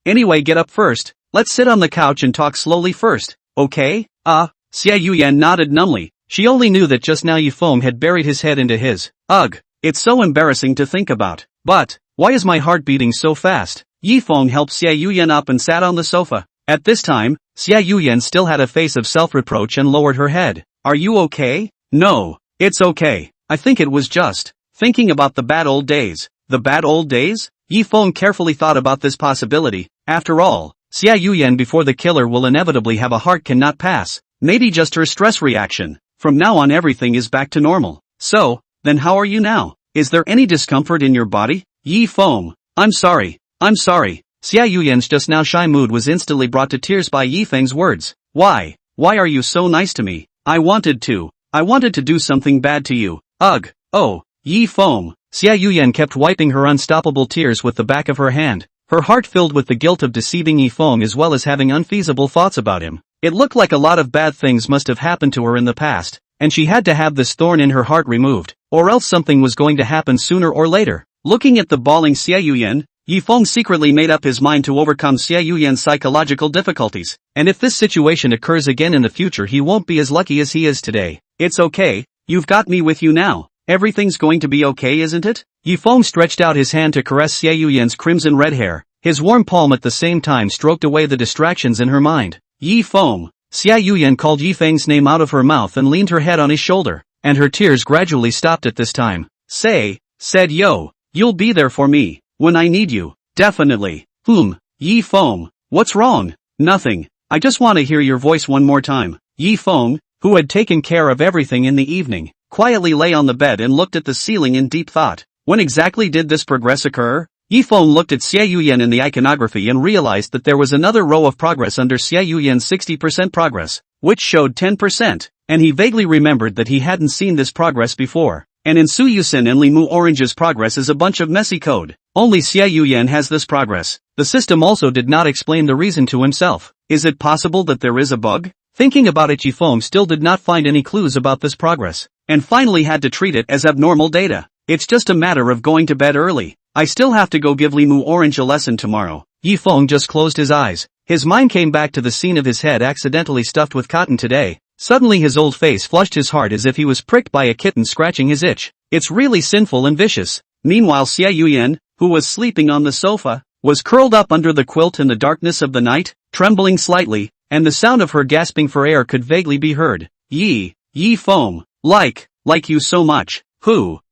Anyway, get up first. Let's sit on the couch and talk slowly first, okay? Xiao Yian nodded numbly. She only knew that just now Yifeng had buried his head into his. Ugh, it's so embarrassing to think about. But, why is my heart beating so fast? Yifeng helped Xiao Yian up and sat on the sofa. At this time, Xiao Yian still had a face of self-reproach and lowered her head. Are you okay? No, it's okay. I think it was just thinking about the bad old days. The bad old days? Yifeng carefully thought about this possibility. After all, Xiao Yian before the killer will inevitably have a heart cannot pass. Maybe just her stress reaction. From now on everything is back to normal. So, then how are you now? Is there any discomfort in your body? Yifeng, I'm sorry. Xiao Yian's just now shy mood was instantly brought to tears by Yifeng's words. Why are you so nice to me? I wanted to do something bad to you. Ugh, oh, Yifeng. Xiao Yian kept wiping her unstoppable tears with the back of her hand. Her heart filled with the guilt of deceiving Yifeng as well as having unfeasible thoughts about him. It looked like a lot of bad things must have happened to her in the past, and she had to have this thorn in her heart removed, or else something was going to happen sooner or later. Looking at the bawling Xiao Yian, Yifeng secretly made up his mind to overcome Xiao Yian's psychological difficulties, and if this situation occurs again in the future he won't be as lucky as he is today. It's okay, you've got me with you now. Everything's going to be okay, isn't it? Yifeng stretched out his hand to caress Xiao Yian's crimson red hair. His warm palm at the same time stroked away the distractions in her mind. Yifeng. Xiao Yian called Yifeng's name out of her mouth and leaned her head on his shoulder, and her tears gradually stopped at this time. Said yo, you'll be there for me when I need you. Definitely. Yifeng. What's wrong? Nothing. I just want to hear your voice one more time. Yifeng, who had taken care of everything in the evening, quietly lay on the bed and looked at the ceiling in deep thought. When exactly did this progress occur? Yifeng looked at Xiao Yian in the iconography and realized that there was another row of progress under Xiao Yian's 60% progress, which showed 10%, and he vaguely remembered that he hadn't seen this progress before. And in Su Yusen and Limu Orange's progress is a bunch of messy code. Only Xiao Yian has this progress. The system also did not explain the reason to himself. Is it possible that there is a bug? Thinking about it, Yifeng still did not find any clues about this progress, and finally had to treat it as abnormal data. It's just a matter of going to bed early. I still have to go give Limu Orange a lesson tomorrow. Yifeng just closed his eyes. His mind came back to the scene of his head accidentally stuffed with cotton today. Suddenly his old face flushed his heart as if he was pricked by a kitten scratching his itch. It's really sinful and vicious. Meanwhile Xiao Yian, who was sleeping on the sofa, was curled up under the quilt in the darkness of the night, trembling slightly, and the sound of her gasping for air could vaguely be heard. Yifeng, like you so much.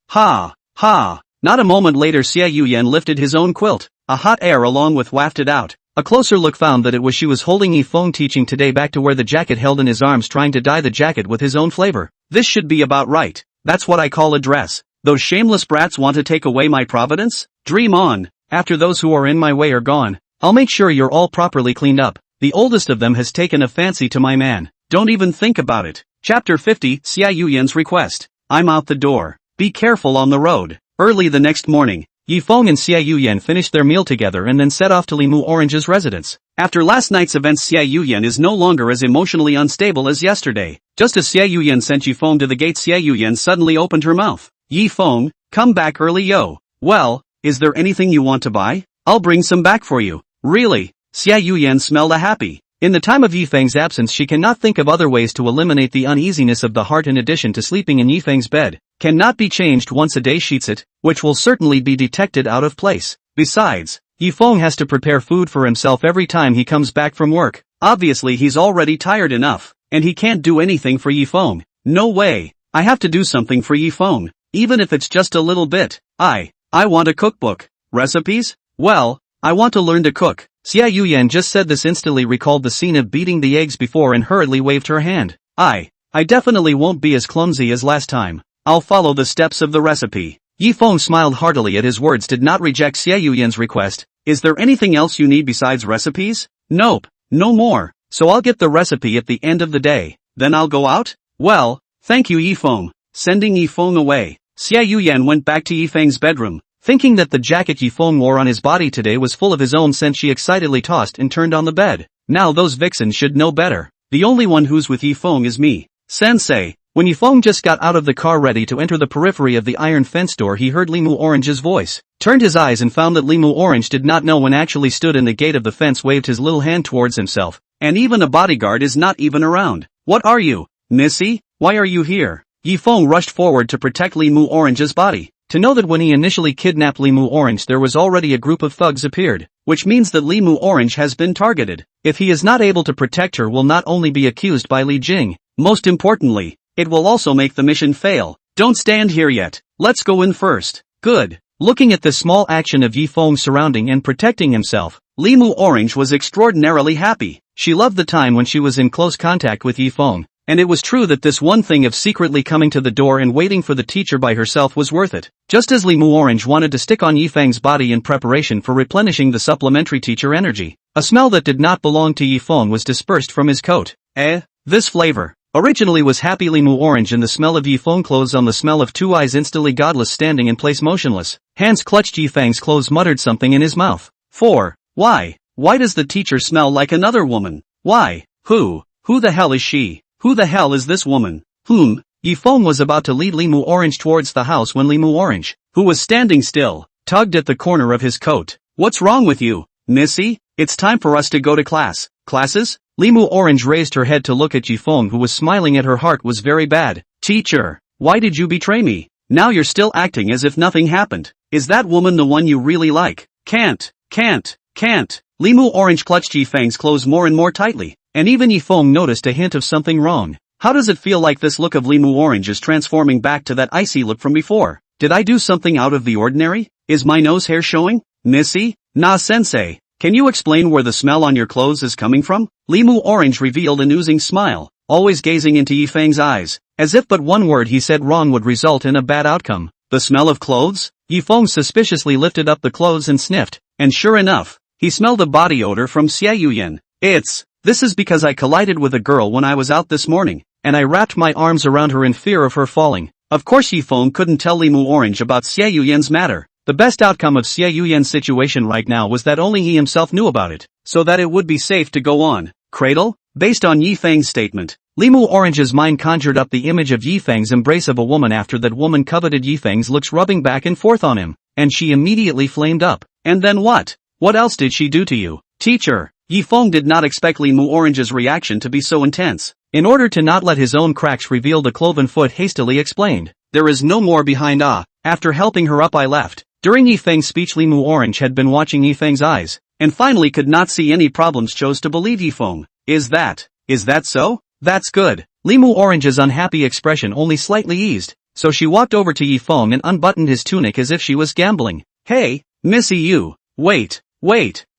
Ha. Not a moment later Xiao Yian lifted his own quilt. A hot air along with wafted out. A closer look found that it was she was holding Yifeng teaching today back to where the jacket held in his arms trying to dye the jacket with his own flavor. This should be about right. That's what I call a dress. Those shameless brats want to take away my providence? Dream on. After those who are in my way are gone, I'll make sure you're all properly cleaned up. The oldest of them has taken a fancy to my man. Don't even think about it. Chapter 50, Xiao Yian's request. I'm out the door. Be careful on the road. Early the next morning, Yifeng and Xiao Yian finished their meal together and then set off to Limu Orange's residence. After last night's events, Xiao Yian is no longer as emotionally unstable as yesterday. Just as Xiao Yian sent Yifeng to the gate, Xiao Yian suddenly opened her mouth. Yifeng, come back early yo. Well, is there anything you want to buy? I'll bring some back for you. Really? Xiao Yian smelled happy. In the time of Yifeng's absence she cannot think of other ways to eliminate the uneasiness of the heart in addition to sleeping in Yifeng's bed. Cannot be changed once a day sheets it, which will certainly be detected out of place. Besides, Yifeng has to prepare food for himself every time he comes back from work. Obviously he's already tired enough, and he can't do anything for Yifeng. No way. I have to do something for Yifeng, even if it's just a little bit. I want a cookbook. Recipes? Well, I want to learn to cook. Xiao Yian just said this instantly recalled the scene of beating the eggs before and hurriedly waved her hand. I definitely won't be as clumsy as last time. I'll follow the steps of the recipe. Yifeng smiled heartily at his words, did not reject Xiao Yian's request. Is there anything else you need besides recipes? Nope, no more. So I'll get the recipe at the end of the day. Then I'll go out? Well, thank you Yifeng. Sending Yifeng away, Xiao Yian went back to Yifeng's bedroom. Thinking that the jacket Yifeng wore on his body today was full of his own scent, she excitedly tossed and turned on the bed. Now those vixens should know better. The only one who's with Yifeng is me. Sensei. When Yifeng just got out of the car ready to enter the periphery of the iron fence door, he heard Limu Orange's voice, turned his eyes and found that Limu Orange did not know when actually stood in the gate of the fence, waved his little hand towards himself, and even a bodyguard is not even around. What are you, Missy? Why are you here? Yifeng rushed forward to protect Limu Orange's body. To know that when he initially kidnapped Limu Orange there was already a group of thugs appeared, which means that Limu Orange has been targeted. If he is not able to protect her, will not only be accused by Li Jing, most importantly, it will also make the mission fail. Don't stand here yet. Let's go in first. Good. Looking at the small action of Yifeng surrounding and protecting himself, Limu Orange was extraordinarily happy. She loved the time when she was in close contact with Yifeng, and it was true that this one thing of secretly coming to the door and waiting for the teacher by herself was worth it. Just as Limu Orange wanted to stick on Yifeng's body in preparation for replenishing the supplementary teacher energy, a smell that did not belong to Yifeng was dispersed from his coat. This flavor. Originally was happy Limu Orange, and the smell of Yifeng clothes on the smell of two eyes instantly godless, standing in place motionless. Hands clutched Yifeng's clothes, muttered something in his mouth. Why? Why does the teacher smell like another woman? Why? Who the hell is she? Who the hell is this woman? Yifeng was about to lead Limu Orange towards the house when Limu Orange, who was standing still, tugged at the corner of his coat. What's wrong with you, Missy? It's time for us to go to class. Classes? Limu Orange raised her head to look at Yifeng, who was smiling. At her heart was very bad. Teacher, why did you betray me? Now you're still acting as if nothing happened. Is that woman the one you really like? Can't. Limu Orange clutched Yifeng's clothes more and more tightly, and even Yifeng noticed a hint of something wrong. How does it feel like this look of Limu Orange is transforming back to that icy look from before? Did I do something out of the ordinary? Is my nose hair showing? Missy? Nah, sensei. Can you explain where the smell on your clothes is coming from? Limu Orange revealed an oozing smile, always gazing into Yifeng's eyes, as if but one word he said wrong would result in a bad outcome. The smell of clothes? Yifeng suspiciously lifted up the clothes and sniffed, and sure enough, he smelled a body odor from Xiao Yian. This is because I collided with a girl when I was out this morning, and I wrapped my arms around her in fear of her falling. Of course Yifeng couldn't tell Limu Orange about Xiao Yian's matter. The best outcome of Xiao Yian's situation right now was that only he himself knew about it, so that it would be safe to go on. Cradle? Based on Yifeng's statement, Limu Orange's mind conjured up the image of Yifeng's embrace of a woman after that woman coveted Yifeng's looks rubbing back and forth on him, and she immediately flamed up. And then what? What else did she do to you? Teacher. Yifeng did not expect Limu Orange's reaction to be so intense. In order to not let his own cracks reveal the cloven foot, hastily explained. There is no more behind. After helping her up I left. During Yifeng's speech Limu Orange had been watching Yifeng's eyes, and finally could not see any problems, chose to believe Yifeng. Is that so? That's good. Limu Orange's unhappy expression only slightly eased, so she walked over to Yifeng and unbuttoned his tunic as if she was gambling. Hey, Missy, you. Wait,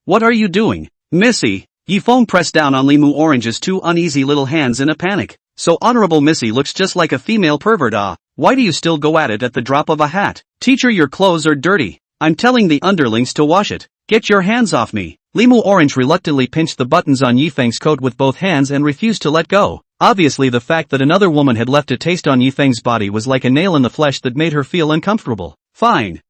what are you doing? Missy. Yifeng pressed down on Limu Orange's two uneasy little hands in a panic. So Honorable Missy looks just like a female pervert. Why do you still go at it at the drop of a hat? Teacher, your clothes are dirty. I'm telling the underlings to wash it. Get your hands off me. Limu Orange reluctantly pinched the buttons on Yifeng's coat with both hands and refused to let go. Obviously the fact that another woman had left a taste on Yifeng's body was like a nail in the flesh that made her feel uncomfortable. Fine.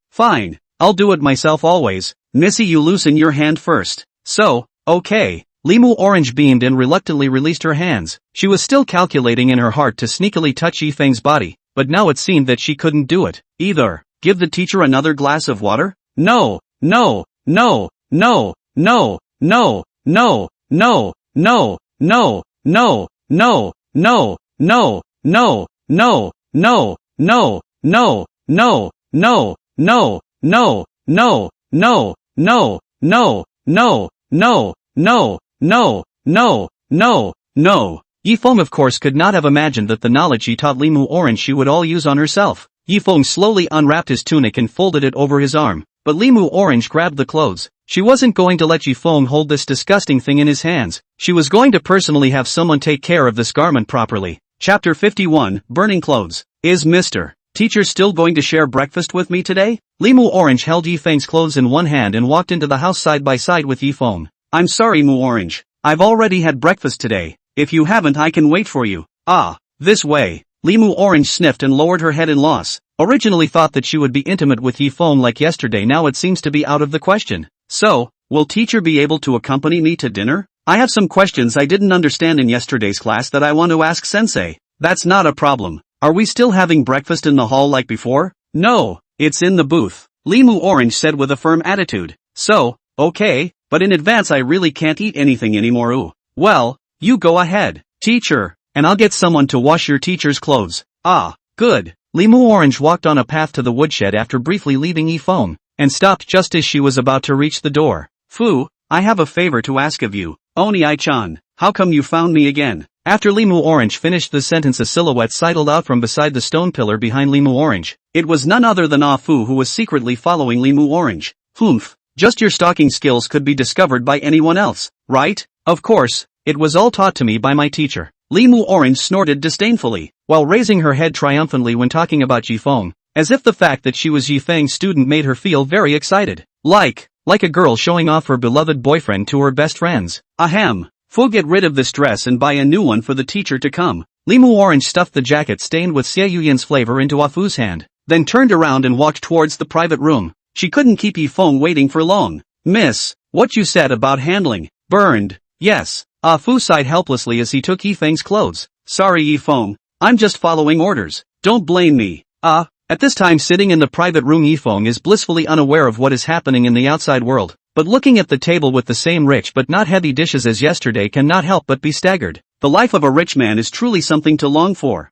I'll do it myself always. Missy, you loosen your hand first. So, okay. Limu Orange beamed and reluctantly released her hands. She was still calculating in her heart to sneakily touch Yifeng's body, but now it seemed that she couldn't do it. Either. Give the teacher another glass of water? No. Yifeng of course could not have imagined that the knowledge she taught Limu Orange she would all use on herself. Yifeng slowly unwrapped his tunic and folded it over his arm, but Limu Orange grabbed the clothes. She wasn't going to let Yifeng hold this disgusting thing in his hands. She was going to personally have someone take care of this garment properly. Chapter 51, Burning Clothes. Is Mr. Teacher still going to share breakfast with me today? Limu Orange held Yifeng's clothes in one hand and walked into the house side by side with Yifeng. I'm sorry, Mu Orange. I've already had breakfast today. If you haven't, I can wait for you. This way. Limu Orange sniffed and lowered her head in loss. Originally thought that she would be intimate with Yifeng like yesterday, now it seems to be out of the question. So, will teacher be able to accompany me to dinner? I have some questions I didn't understand in yesterday's class that I want to ask sensei. That's not a problem. Are we still having breakfast in the hall like before? No, it's in the booth, Limu Orange said with a firm attitude. So, okay, but in advance I really can't eat anything anymore. Ooh. Well, you go ahead, teacher, and I'll get someone to wash your teacher's clothes. Ah, good. Limu Orange walked on a path to the woodshed after briefly leaving Yifeng, and stopped just as she was about to reach the door. Fu, I have a favor to ask of you. Oni-chan, how come you found me again? After Limu Orange finished the sentence, a silhouette sidled out from beside the stone pillar behind Limu Orange. It was none other than Ah Fu, who was secretly following Limu Orange. Humph, just your stalking skills could be discovered by anyone else, right? Of course, it was all taught to me by my teacher. Limu Orange snorted disdainfully, while raising her head triumphantly when talking about Yifeng, as if the fact that she was Yifeng's student made her feel very excited. Like a girl showing off her beloved boyfriend to her best friends. Ahem. Fu, get rid of this dress and buy a new one for the teacher to come. Limu Orange stuffed the jacket stained with Xiao Yian's flavor into Ah Fu's hand, then turned around and walked towards the private room. She couldn't keep Yifeng waiting for long. Miss, what you said about handling, burned. Yes. Ah Fu sighed helplessly as he took Yifeng's clothes. Sorry Yifeng, I'm just following orders. Don't blame me. At this time, sitting in the private room, Yifeng is blissfully unaware of what is happening in the outside world, but looking at the table with the same rich but not heavy dishes as yesterday cannot help but be staggered. The life of a rich man is truly something to long for.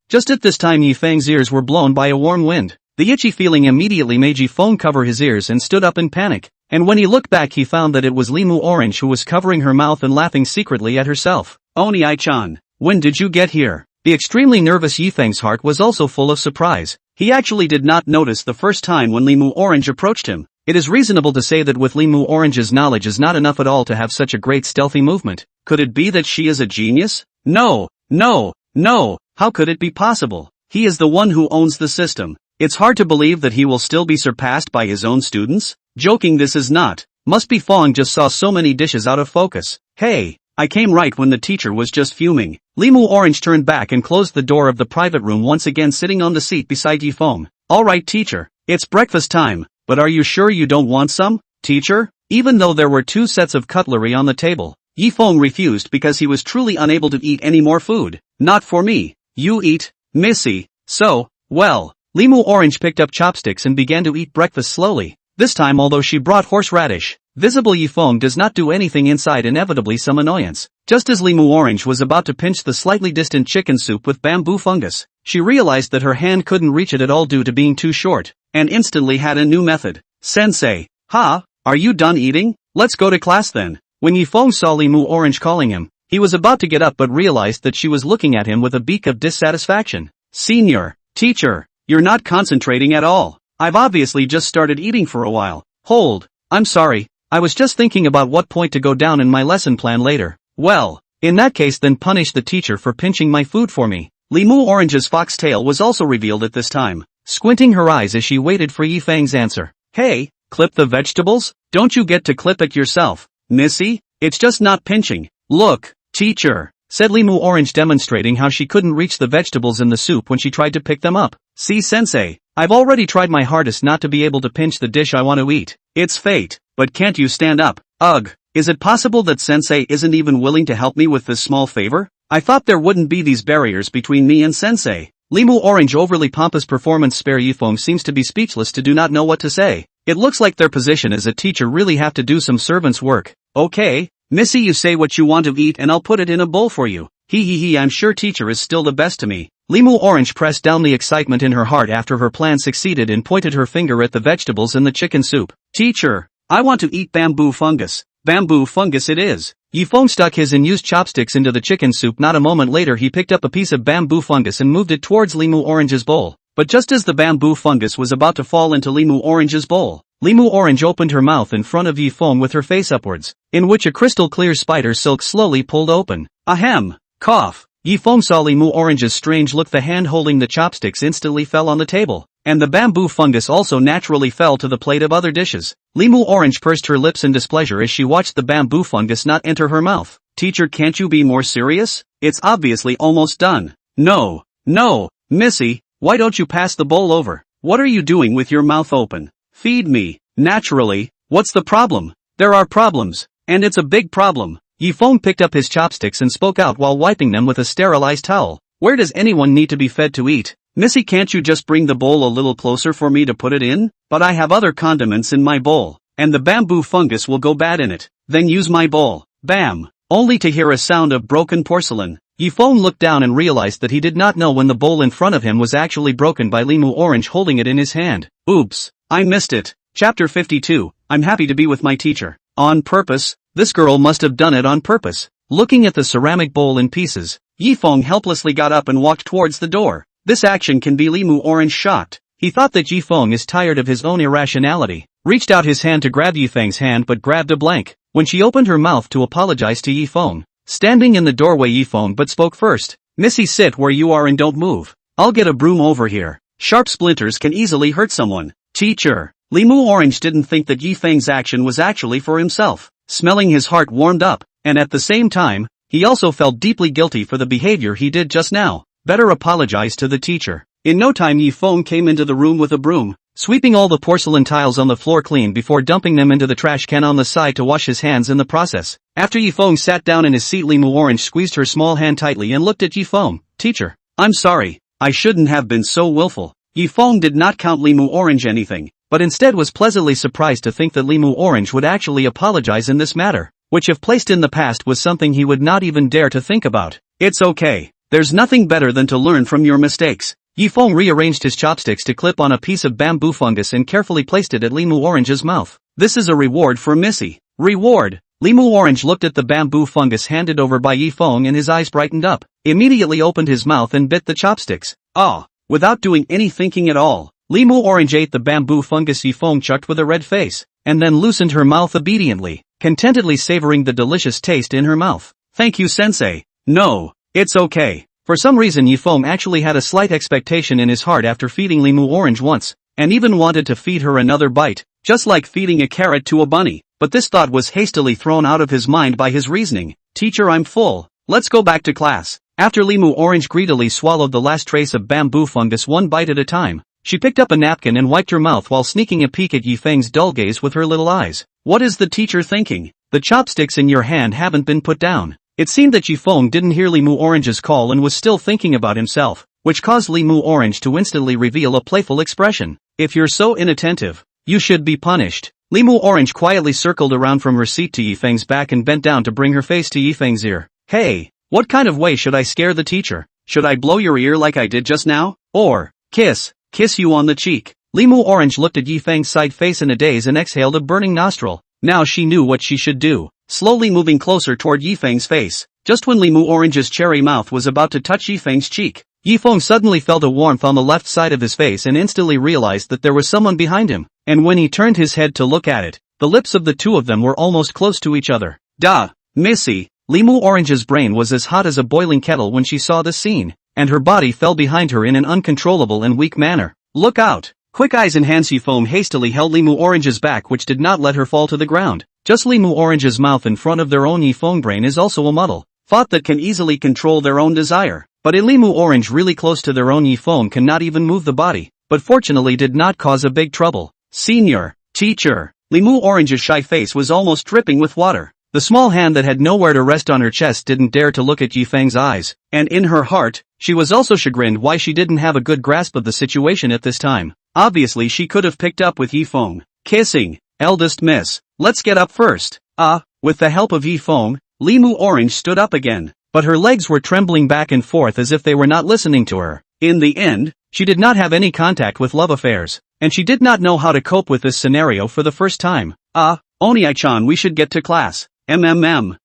Just at this time, Yifeng's ears were blown by a warm wind. The itchy feeling immediately made Yifeng cover his ears and stood up in panic, and when he looked back he found that it was Limu Orange who was covering her mouth and laughing secretly at herself. Oni-chan, when did you get here? The extremely nervous Yifeng's heart was also full of surprise. He actually did not notice the first time when Limu Orange approached him. It is reasonable to say that with Limu Orange's knowledge is not enough at all to have such a great stealthy movement. Could it be that she is a genius? No, how could it be possible? He is the one who owns the system. It's hard to believe that he will still be surpassed by his own students? Joking, this is not. Must be Fong just saw so many dishes out of focus. Hey, I came right when the teacher was just fuming. Limu Orange turned back and closed the door of the private room, once again sitting on the seat beside Yifeng. Alright teacher, it's breakfast time, but are you sure you don't want some, teacher? Even though there were 2 sets of cutlery on the table, Yifeng refused because he was truly unable to eat any more food. Not for me. You eat, missy. So, well. Limu Orange picked up chopsticks and began to eat breakfast slowly. This time, although she brought horseradish, visible Yifeng does not do anything inside, inevitably some annoyance. Just as Limu Orange was about to pinch the slightly distant chicken soup with bamboo fungus, she realized that her hand couldn't reach it at all due to being too short, and instantly had a new method. Sensei, are you done eating? Let's go to class then. When Yifeng saw Limu Orange calling him, he was about to get up but realized that she was looking at him with a beak of dissatisfaction. Senior, teacher, you're not concentrating at all. I've obviously just started eating for a while. Hold, I'm sorry, I was just thinking about what point to go down in my lesson plan later. Well, in that case then punish the teacher for pinching my food for me. Limu Orange's foxtail was also revealed at this time, squinting her eyes as she waited for Yifeng's answer. Hey, clip the vegetables? Don't you get to clip it yourself, missy? It's just not pinching. Look, teacher, said Limu Orange, demonstrating how she couldn't reach the vegetables in the soup when she tried to pick them up. See sensei, I've already tried my hardest not to be able to pinch the dish I want to eat. It's fate, but can't you stand up? Ugh, is it possible that sensei isn't even willing to help me with this small favor? I thought there wouldn't be these barriers between me and sensei. Limu Orange overly pompous performance spare Yifeng seems to be speechless, to do not know what to say. It looks like their position as a teacher really have to do some servant's work. Okay, missy, you say what you want to eat and I'll put it in a bowl for you. I'm sure teacher is still the best to me. Limu Orange pressed down the excitement in her heart after her plan succeeded and pointed her finger at the vegetables in the chicken soup. Teacher, I want to eat bamboo fungus. Bamboo fungus it is. Yifeng stuck his unused chopsticks into the chicken soup. Not a moment later he picked up a piece of bamboo fungus and moved it towards Limu Orange's bowl. But just as the bamboo fungus was about to fall into Limu Orange's bowl, Limu Orange opened her mouth in front of Yifeng with her face upwards, in which a crystal clear spider silk slowly pulled open. Ahem! Cough! Yifeng saw Limu Orange's strange look. The hand holding the chopsticks instantly fell on the table, and the bamboo fungus also naturally fell to the plate of other dishes. Limu Orange pursed her lips in displeasure as she watched the bamboo fungus not enter her mouth. Teacher, can't you be more serious? It's obviously almost done. No, missy, why don't you pass the bowl over? What are you doing with your mouth open? Feed me. Naturally. What's the problem? There are problems, and it's a big problem. Yifeng picked up his chopsticks and spoke out while wiping them with a sterilized towel. Where does anyone need to be fed to eat? Missy, can't you just bring the bowl a little closer for me to put it in? But I have other condiments in my bowl, and the bamboo fungus will go bad in it. Then use my bowl. Bam! Only to hear a sound of broken porcelain. Yifeng looked down and realized that he did not know when the bowl in front of him was actually broken by Limu Orange holding it in his hand. Oops, I missed it. Chapter 52, I'm happy to be with my teacher. On purpose? This girl must have done it on purpose. Looking at the ceramic bowl in pieces, Yifeng helplessly got up and walked towards the door. This action can be Limu Orange shocked. He thought that Yifeng is tired of his own irrationality, reached out his hand to grab Yifeng's hand but grabbed a blank. When she opened her mouth to apologize to Yifeng, standing in the doorway Yifeng but spoke first. Missy, sit where you are and don't move. I'll get a broom over here. Sharp splinters can easily hurt someone. Teacher. Limu Orange didn't think that Yifeng's action was actually for himself. Smelling, his heart warmed up, and at the same time, he also felt deeply guilty for the behavior he did just now. Better apologize to the teacher. In no time Yifeng came into the room with a broom, sweeping all the porcelain tiles on the floor clean before dumping them into the trash can on the side to wash his hands in the process. After Yifeng sat down in his seat, Limu Orange squeezed her small hand tightly and looked at Yifeng. Teacher, I'm sorry, I shouldn't have been so willful. Yifeng did not count Limu Orange anything, but instead was pleasantly surprised to think that Limu Orange would actually apologize in this matter, which if placed in the past was something he would not even dare to think about. It's okay. There's nothing better than to learn from your mistakes. Yifeng rearranged his chopsticks to clip on a piece of bamboo fungus and carefully placed it at Limu Orange's mouth. This is a reward for Missy. Reward? Limu Orange looked at the bamboo fungus handed over by Yifeng and his eyes brightened up, immediately opened his mouth and bit the chopsticks. Without doing any thinking at all, Limu Orange ate the bamboo fungus. Yifeng chucked with a red face, and then loosened her mouth obediently, contentedly savoring the delicious taste in her mouth. Thank you, sensei. No, it's okay. For some reason Yifeng actually had a slight expectation in his heart after feeding Limu Orange once, and even wanted to feed her another bite, just like feeding a carrot to a bunny, but this thought was hastily thrown out of his mind by his reasoning. Teacher, I'm full. Let's go back to class. After Limu Orange greedily swallowed the last trace of bamboo fungus one bite at a time, she picked up a napkin and wiped her mouth while sneaking a peek at Yifeng's dull gaze with her little eyes. What is the teacher thinking? The chopsticks in your hand haven't been put down. It seemed that Yifeng didn't hear Limu Orange's call and was still thinking about himself, which caused Limu Orange to instantly reveal a playful expression. If you're so inattentive, you should be punished. Limu Orange quietly circled around from her seat to Yifeng's back and bent down to bring her face to Yifeng's ear. Hey, what kind of way should I scare the teacher? Should I blow your ear like I did just now? Or, kiss you on the cheek? Limu Orange looked at Yifeng's side face in a daze and exhaled a burning nostril. Now she knew what she should do. Slowly moving closer toward Yifeng's face, just when Limu Orange's cherry mouth was about to touch Yifeng's cheek, Yifeng suddenly felt a warmth on the left side of his face and instantly realized that there was someone behind him, and when he turned his head to look at it, the lips of the two of them were almost close to each other. Duh! Missy! Limu Orange's brain was as hot as a boiling kettle when she saw this scene, and her body fell behind her in an uncontrollable and weak manner. Look out! Quick eyes and hands. Yifeng hastily held Limu Orange's back, which did not let her fall to the ground. Just Limu Orange's mouth in front of their own. Yifeng brain is also a muddle, thought that can easily control their own desire. But in Limu Orange really close to their own, Yifeng cannot even move the body, but fortunately did not cause a big trouble. Senior, teacher, Limu Orange's shy face was almost dripping with water. The small hand that had nowhere to rest on her chest didn't dare to look at Yifeng's eyes, and in her heart, she was also chagrined why she didn't have a good grasp of the situation at this time. Obviously she could have picked up with Yifeng. Kissing, eldest miss, let's get up first. With the help of Yifeng, Limu Orange stood up again, but her legs were trembling back and forth as if they were not listening to her. In the end, she did not have any contact with love affairs, and she did not know how to cope with this scenario for the first time. Oni-chan, we should get to class. Limu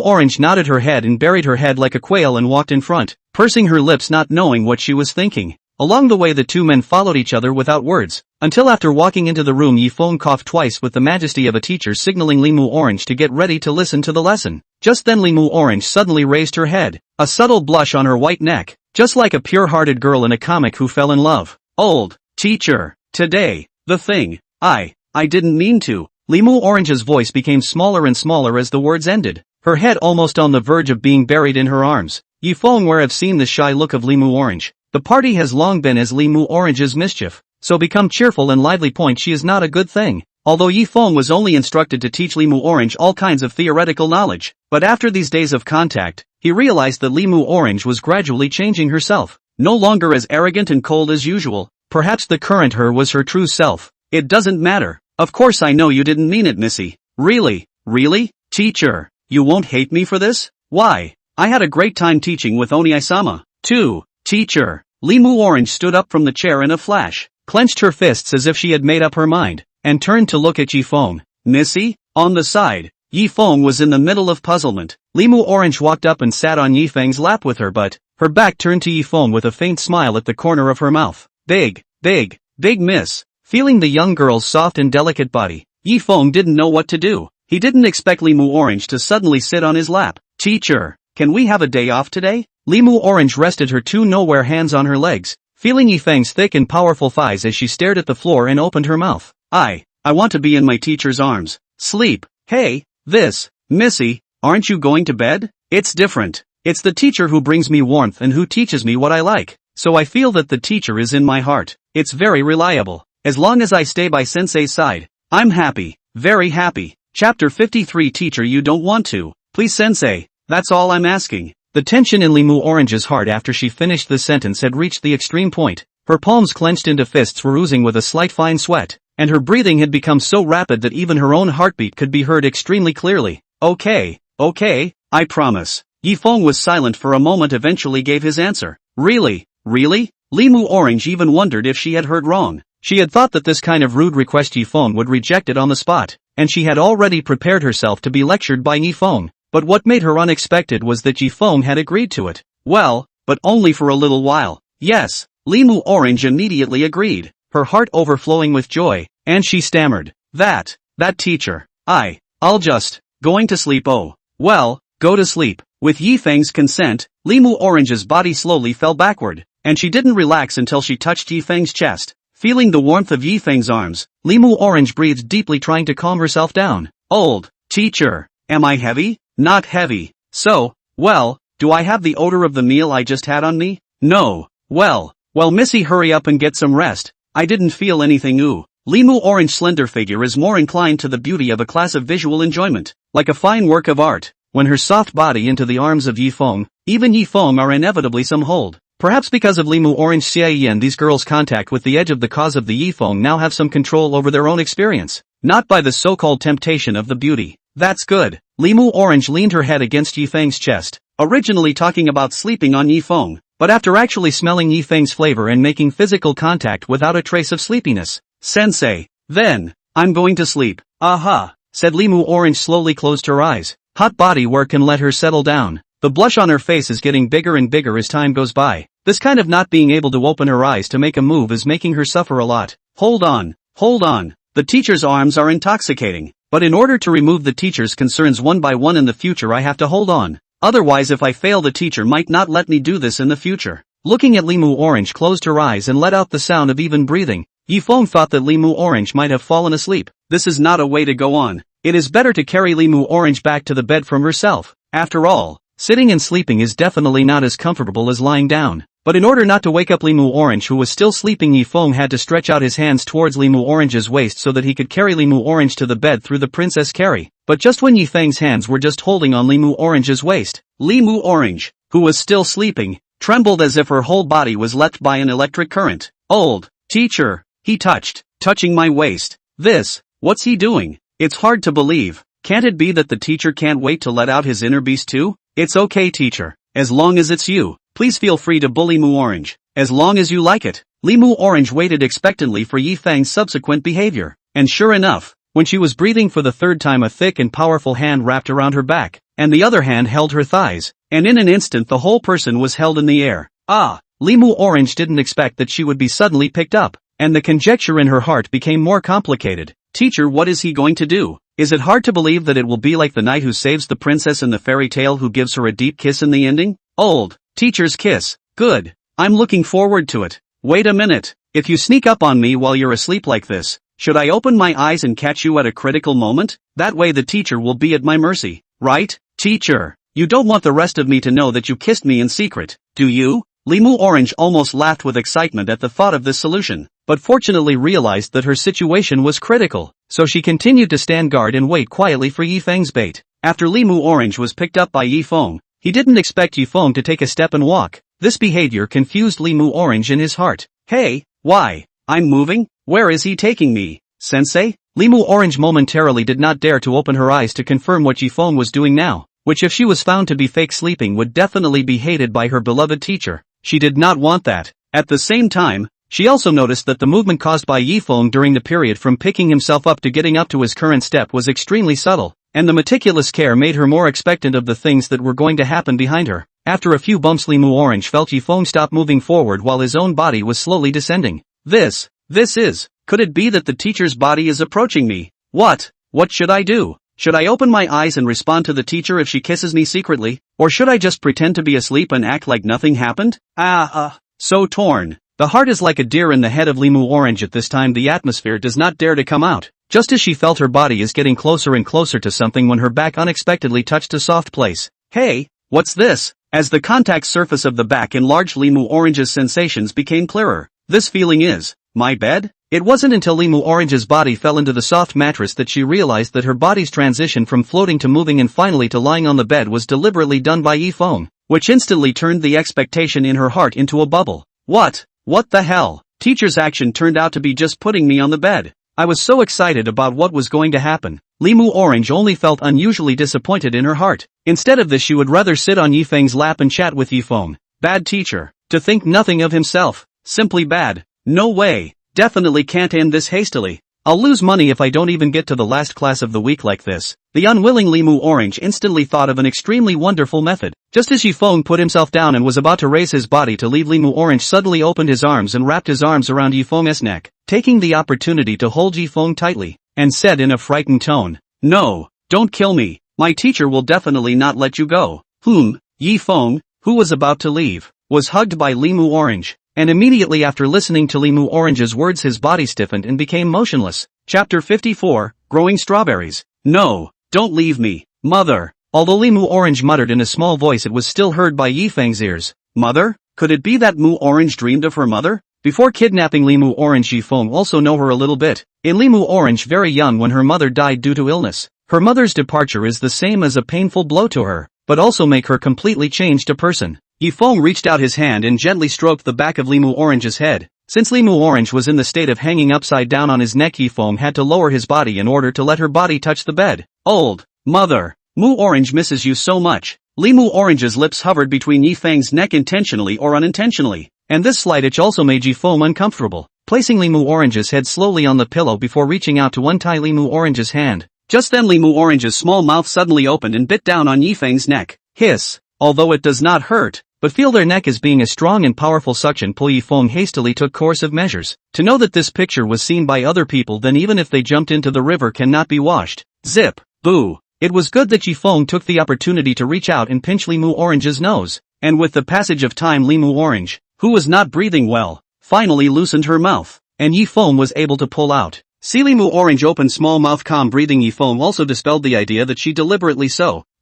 Orange nodded her head and buried her head like a quail and walked in front, pursing her lips not knowing what she was thinking. Along the way the two men followed each other without words, until after walking into the room Yifeng coughed twice with the majesty of a teacher signaling Limu Orange to get ready to listen to the lesson. Just then Limu Orange suddenly raised her head, a subtle blush on her white neck, just like a pure-hearted girl in a comic who fell in love. Old teacher, today, the thing, I didn't mean to. Limu Orange's voice became smaller and smaller as the words ended, her head almost on the verge of being buried in her arms. Yifeng would have seen the shy look of Limu Orange. The party has long been as Limu Orange's mischief, so become cheerful and lively. She is not a good thing. although Yifeng was only instructed to teach Limu Orange all kinds of theoretical knowledge. But after these days of contact, he realized that Limu Orange was gradually changing herself. No longer as arrogant and cold as usual, perhaps the current her was her true self. It doesn't matter. Of course I know you didn't mean it, Missy. Really? Really? Teacher, you won't hate me for this? Why? I had a great time teaching with Oni-sama, too. Teacher. Limu Orange stood up from the chair in a flash, clenched her fists as if she had made up her mind, and turned to look at Yifeng. Missy? On the side. Yifeng was in the middle of puzzlement. Limu Orange walked up and sat on Yifeng's lap with her butt, her back turned to Yifeng with a faint smile at the corner of her mouth. Big miss. Feeling the young girl's soft and delicate body, Yifeng didn't know what to do. He didn't expect Limu Orange to suddenly sit on his lap. Teacher, can we have a day off today? Limu Orange rested her two nowhere hands on her legs, feeling Yifeng's thick and powerful thighs as she stared at the floor and opened her mouth. I want to be in my teacher's arms. Sleep. Hey, Missy, aren't you going to bed? It's different. It's the teacher who brings me warmth and who teaches me what I like. So I feel that the teacher is in my heart. It's very reliable. As long as I stay by sensei's side, I'm happy. Very happy. Chapter 53. Teacher, you don't want to. Please sensei. That's all I'm asking. The tension in Limu Orange's heart after she finished the sentence had reached the extreme point. Her palms clenched into fists were oozing with a slight fine sweat, and her breathing had become so rapid that even her own heartbeat could be heard extremely clearly. Okay, I promise. Yifeng was silent for a moment, eventually gave his answer. Really? Limu Orange even wondered if she had heard wrong. She had thought that this kind of rude request Yifeng would reject it on the spot, and she had already prepared herself to be lectured by Yifeng. But what made her unexpected was that Yifeng had agreed to it. Well, but only for a little while. Yes, Limu Orange immediately agreed, her heart overflowing with joy, and she stammered. That teacher. I'll just, going to sleep. Oh, well, go to sleep. With Yifeng's consent, Limu Orange's body slowly fell backward, and she didn't relax until she touched Yifeng's chest. Feeling the warmth of Yifeng's arms, Limu Orange breathed deeply, trying to calm herself down. Old teacher, am I heavy? Not heavy. So, well, do I have the odor of the meal I just had on me? No. Well, Missy, hurry up and get some rest. I didn't feel anything. Limu Orange's slender figure is more inclined to the beauty of a class of visual enjoyment, like a fine work of art. When her soft body into the arms of Yifeng, even Yifeng are inevitably some hold. Perhaps because of Limu Orange Xiao Yian, these girls' contact with the edge of the cause of the Yifeng now have some control over their own experience, not by the so-called temptation of the beauty. That's good. Limu Orange leaned her head against Yifeng's chest, originally talking about sleeping on Yifeng, but after actually smelling Yifeng's flavor and making physical contact without a trace of sleepiness. Sensei, then, I'm going to sleep. Aha, said Limu Orange, slowly closed her eyes. Hot body work can let her settle down. The blush on her face is getting bigger and bigger as time goes by. This kind of not being able to open her eyes to make a move is making her suffer a lot. Hold on. The teacher's arms are intoxicating. But in order to remove the teacher's concerns one by one in the future, I have to hold on. Otherwise, if I fail, the teacher might not let me do this in the future. Looking at Limu Orange closed her eyes and let out the sound of even breathing. Yifeng thought that Limu Orange might have fallen asleep. This is not a way to go on. It is better to carry Limu Orange back to the bed from herself. After all, sitting and sleeping is definitely not as comfortable as lying down. But in order not to wake up Limu Orange, who was still sleeping, Yifeng had to stretch out his hands towards Limu Orange's waist so that he could carry Limu Orange to the bed through the princess carry. But just when Yifeng's hands were just holding on Limu Orange's waist, Limu Orange, who was still sleeping, trembled as if her whole body was leapt by an electric current. Old teacher, he touching my waist. What's he doing? It's hard to believe. Can't it be that the teacher can't wait to let out his inner beast too? It's okay, teacher, as long as it's you. Please feel free to bully Limu Orange, as long as you like it. Limu Orange waited expectantly for Yifeng's subsequent behavior, and sure enough, when she was breathing for the third time, a thick and powerful hand wrapped around her back, and the other hand held her thighs, and in an instant the whole person was held in the air. Limu Orange didn't expect that she would be suddenly picked up, and the conjecture in her heart became more complicated. Teacher, what is he going to do? Is it hard to believe that it will be like the knight who saves the princess in the fairy tale, who gives her a deep kiss in the ending? Old teacher's kiss. Good. I'm looking forward to it. Wait a minute. If you sneak up on me while you're asleep like this, should I open my eyes and catch you at a critical moment? That way the teacher will be at my mercy, right? Teacher, you don't want the rest of me to know that you kissed me in secret, do you? Limu Orange almost laughed with excitement at the thought of this solution, but fortunately realized that her situation was critical. so she continued to stand guard and wait quietly for Yifeng's bait. After Limu Orange was picked up by Yifeng, he didn't expect Yifeng to take a step and walk. This behavior confused Limu Orange in his heart. Hey, why? I'm moving? Where is he taking me? Sensei? Limu Orange momentarily did not dare to open her eyes to confirm what Yifeng was doing now, which if she was found to be fake sleeping would definitely be hated by her beloved teacher. She did not want that. At the same time, she also noticed that the movement caused by Yifeng during the period from picking himself up to getting up to his current step was extremely subtle, and the meticulous care made her more expectant of the things that were going to happen behind her. After a few bumps, Limu Orange felt Yifeng stop moving forward while his own body was slowly descending. Could it be that the teacher's body is approaching me? What should I do? Should I open my eyes and respond to the teacher if she kisses me secretly? Or should I just pretend to be asleep and act like nothing happened? So torn. The heart is like a deer in the head of Limu Orange at this time. The atmosphere does not dare to come out. Just as she felt her body is getting closer and closer to something when her back unexpectedly touched a soft place. Hey, what's this? As the contact surface of the back enlarged, Limu Orange's sensations became clearer. This feeling is my bed? It wasn't until Limu Orange's body fell into the soft mattress that she realized that her body's transition from floating to moving and finally to lying on the bed was deliberately done by Yifeng, which instantly turned the expectation in her heart into a bubble. What the hell? Teacher's action turned out to be just putting me on the bed. I was so excited about what was going to happen. Limu Orange only felt unusually disappointed in her heart. Instead of this, she would rather sit on Yifeng's lap and chat with Yifeng. Bad teacher. To think nothing of himself. Simply bad. No way. Definitely can't end this hastily. I'll lose money if I don't even get to the last class of the week like this. The unwilling Limu Orange instantly thought of an extremely wonderful method. Just as Yifeng put himself down and was about to raise his body to leave, Limu Orange suddenly opened his arms and wrapped his arms around Yifeng's neck, taking the opportunity to hold Yifeng tightly, and said in a frightened tone, "No, don't kill me. My teacher will definitely not let you go." Yifeng, who was about to leave, was hugged by Limu Orange. And immediately after listening to Limu Orange's words, his body stiffened and became motionless. Chapter 54, Growing Strawberries. No, don't leave me, mother. Although Limu Orange muttered in a small voice, it was still heard by Yifeng's ears. Mother? Could it be that Mu Orange dreamed of her mother? Before kidnapping Limu Orange, Yifeng also know her a little bit. In Limu Orange very young when her mother died due to illness. Her mother's departure is the same as a painful blow to her, but also make her completely changed a person. Yifeng reached out his hand and gently stroked the back of Limu Orange's head. Since Limu Orange was in the state of hanging upside down on his neck, Yifeng had to lower his body in order to let her body touch the bed. Old mother, Mu Orange misses you so much. Limu Orange's lips hovered between Yifeng's neck intentionally or unintentionally, and this slight itch also made Yifeng uncomfortable. Placing Limu Orange's head slowly on the pillow before reaching out to untie Limu Orange's hand. Just then Limu Orange's small mouth suddenly opened and bit down on Yifeng's neck. Hiss. Although it does not hurt, but feel their neck as being a strong and powerful suction pull. Yifeng hastily took course of measures to know that this picture was seen by other people, then even if they jumped into the river cannot be washed. Zip. Boo. It was good that Yifeng took the opportunity to reach out and pinch Limu Orange's nose, and with the passage of time Limu Orange, who was not breathing well, finally loosened her mouth, and Yifeng was able to pull out. See Limu Orange open small mouth, calm breathing. Yifeng also dispelled the idea that she deliberately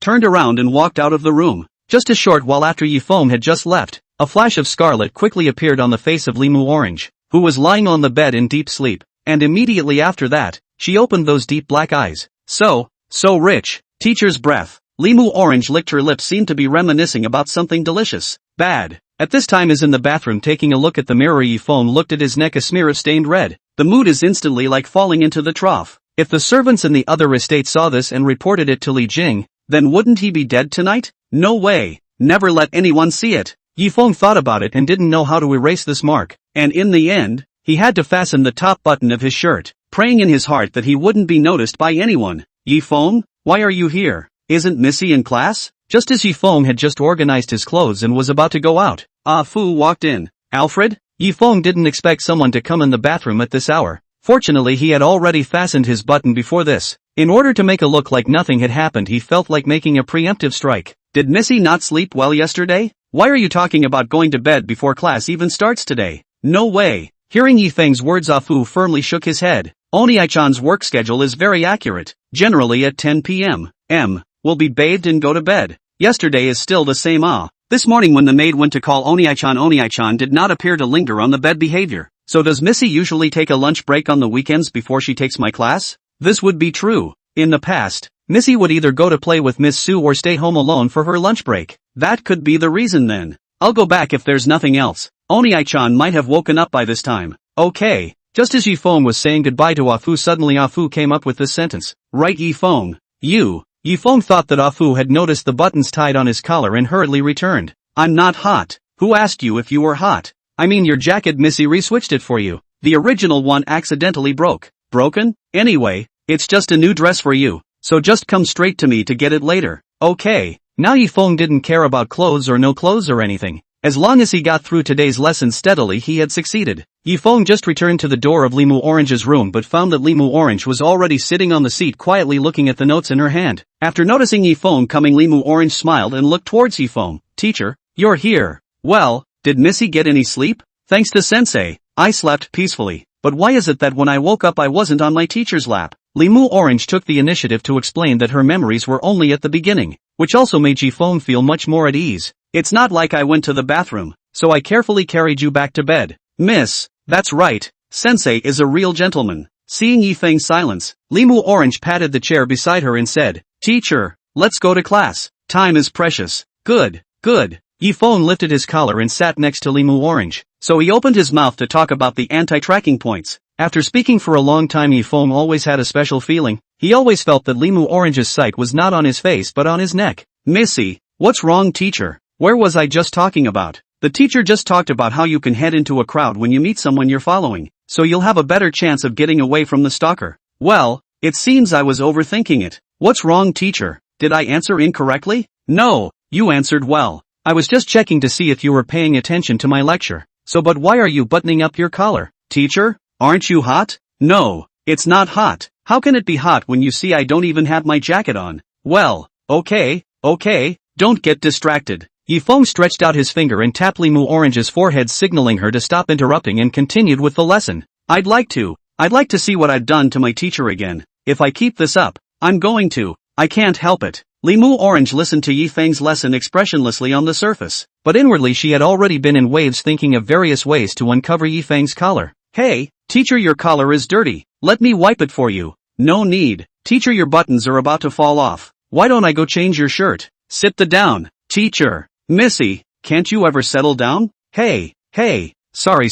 turned around and walked out of the room. Just a short while after Yifeng had just left, a flash of scarlet quickly appeared on the face of Limu Orange, who was lying on the bed in deep sleep, and immediately after that, she opened those deep black eyes. So rich. Teacher's breath. Limu Orange licked her lips, seemed to be reminiscing about something delicious. Bad. At this time is in the bathroom taking a look at the mirror. Yifeng looked at his neck, a smear of stained red. The mood is instantly like falling into the trough. If the servants in the other estate saw this and reported it to Li Jing, then wouldn't he be dead tonight? No way. Never let anyone see it. Yifeng thought about it and didn't know how to erase this mark, and in the end, he had to fasten the top button of his shirt, praying in his heart that he wouldn't be noticed by anyone. Yifeng, why are you here? Isn't Missy in class? Just as Yifeng had just organized his clothes and was about to go out, Ah Fu walked in. Alfred? Yifeng didn't expect someone to come in the bathroom at this hour. Fortunately, he had already fastened his button before this. In order to make it look like nothing had happened, he felt like making a preemptive strike. Did Missy not sleep well yesterday? Why are you talking about going to bed before class even starts today? No way. Hearing Yifeng's words, Ah Fu firmly shook his head. Oni-chan's work schedule is very accurate. Generally at 10 p.m. Will be bathed and go to bed. Yesterday is still the same. This morning when the maid went to call Oni-chan did not appear to linger on the bed behavior. So does Missy usually take a lunch break on the weekends before she takes my class? this would be true. In the past, Missy would either go to play with Miss Sue or stay home alone for her lunch break. That could be the reason then. I'll go back if there's nothing else. Oni-chan might have woken up by this time. Okay. Just as Yifeng was saying goodbye to Afu, suddenly Afu came up with this sentence. Right, Yifeng. Yifeng thought that Afu had noticed the buttons tied on his collar and hurriedly returned. I'm not hot. Who asked you if you were hot? I mean your jacket. Missy re-switched it for you. The original one accidentally broke. Broken? Anyway, it's just a new dress for you, so just come straight to me to get it later. Okay. Now Yifeng didn't care about clothes or no clothes or anything. As long as he got through today's lesson steadily, he had succeeded. Yifeng just returned to the door of Limu Orange's room but found that Limu Orange was already sitting on the seat quietly looking at the notes in her hand. After noticing Yifeng coming, Limu Orange smiled and looked towards Yifeng. Teacher, you're here. Well, did Missy get any sleep? Thanks to Sensei, I slept peacefully. But why is it that when I woke up I wasn't on my teacher's lap? Limu Orange took the initiative to explain that her memories were only at the beginning, which also made Yifeng feel much more at ease. It's not like I went to the bathroom, so I carefully carried you back to bed. Miss, that's right, Sensei is a real gentleman. Seeing Yifeng's silence, Limu Orange patted the chair beside her and said, Teacher, let's go to class. Time is precious. Good. Yifeng lifted his collar and sat next to Limu Orange, so he opened his mouth to talk about the anti-tracking points. After speaking for a long time, Yifeng always had a special feeling. He always felt that Limu Orange's sight was not on his face but on his neck. Missy, what's wrong, teacher? Where was I just talking about? The teacher just talked about how you can head into a crowd when you meet someone you're following, so you'll have a better chance of getting away from the stalker. Well, it seems I was overthinking it. What's wrong, teacher? Did I answer incorrectly? No, you answered well. I was just checking to see if you were paying attention to my lecture. But why are you buttoning up your collar? Teacher, aren't you hot? No, it's not hot. How can it be hot when you see I don't even have my jacket on? Well, okay, don't get distracted. Yifeng stretched out his finger and tapped Limu Orange's forehead, signaling her to stop interrupting, and continued with the lesson. I'd like to see what I've done to my teacher again. If I keep this up, I'm going to. I can't help it. Limu Orange listened to Yifeng's lesson expressionlessly on the surface, but inwardly she had already been in waves thinking of various ways to uncover Yifeng's collar. Hey, teacher, your collar is dirty. Let me wipe it for you. No need. Teacher, your buttons are about to fall off. Why don't I go change your shirt? Sit down. Teacher. Missy, can't you ever settle down? Hey. Sorry.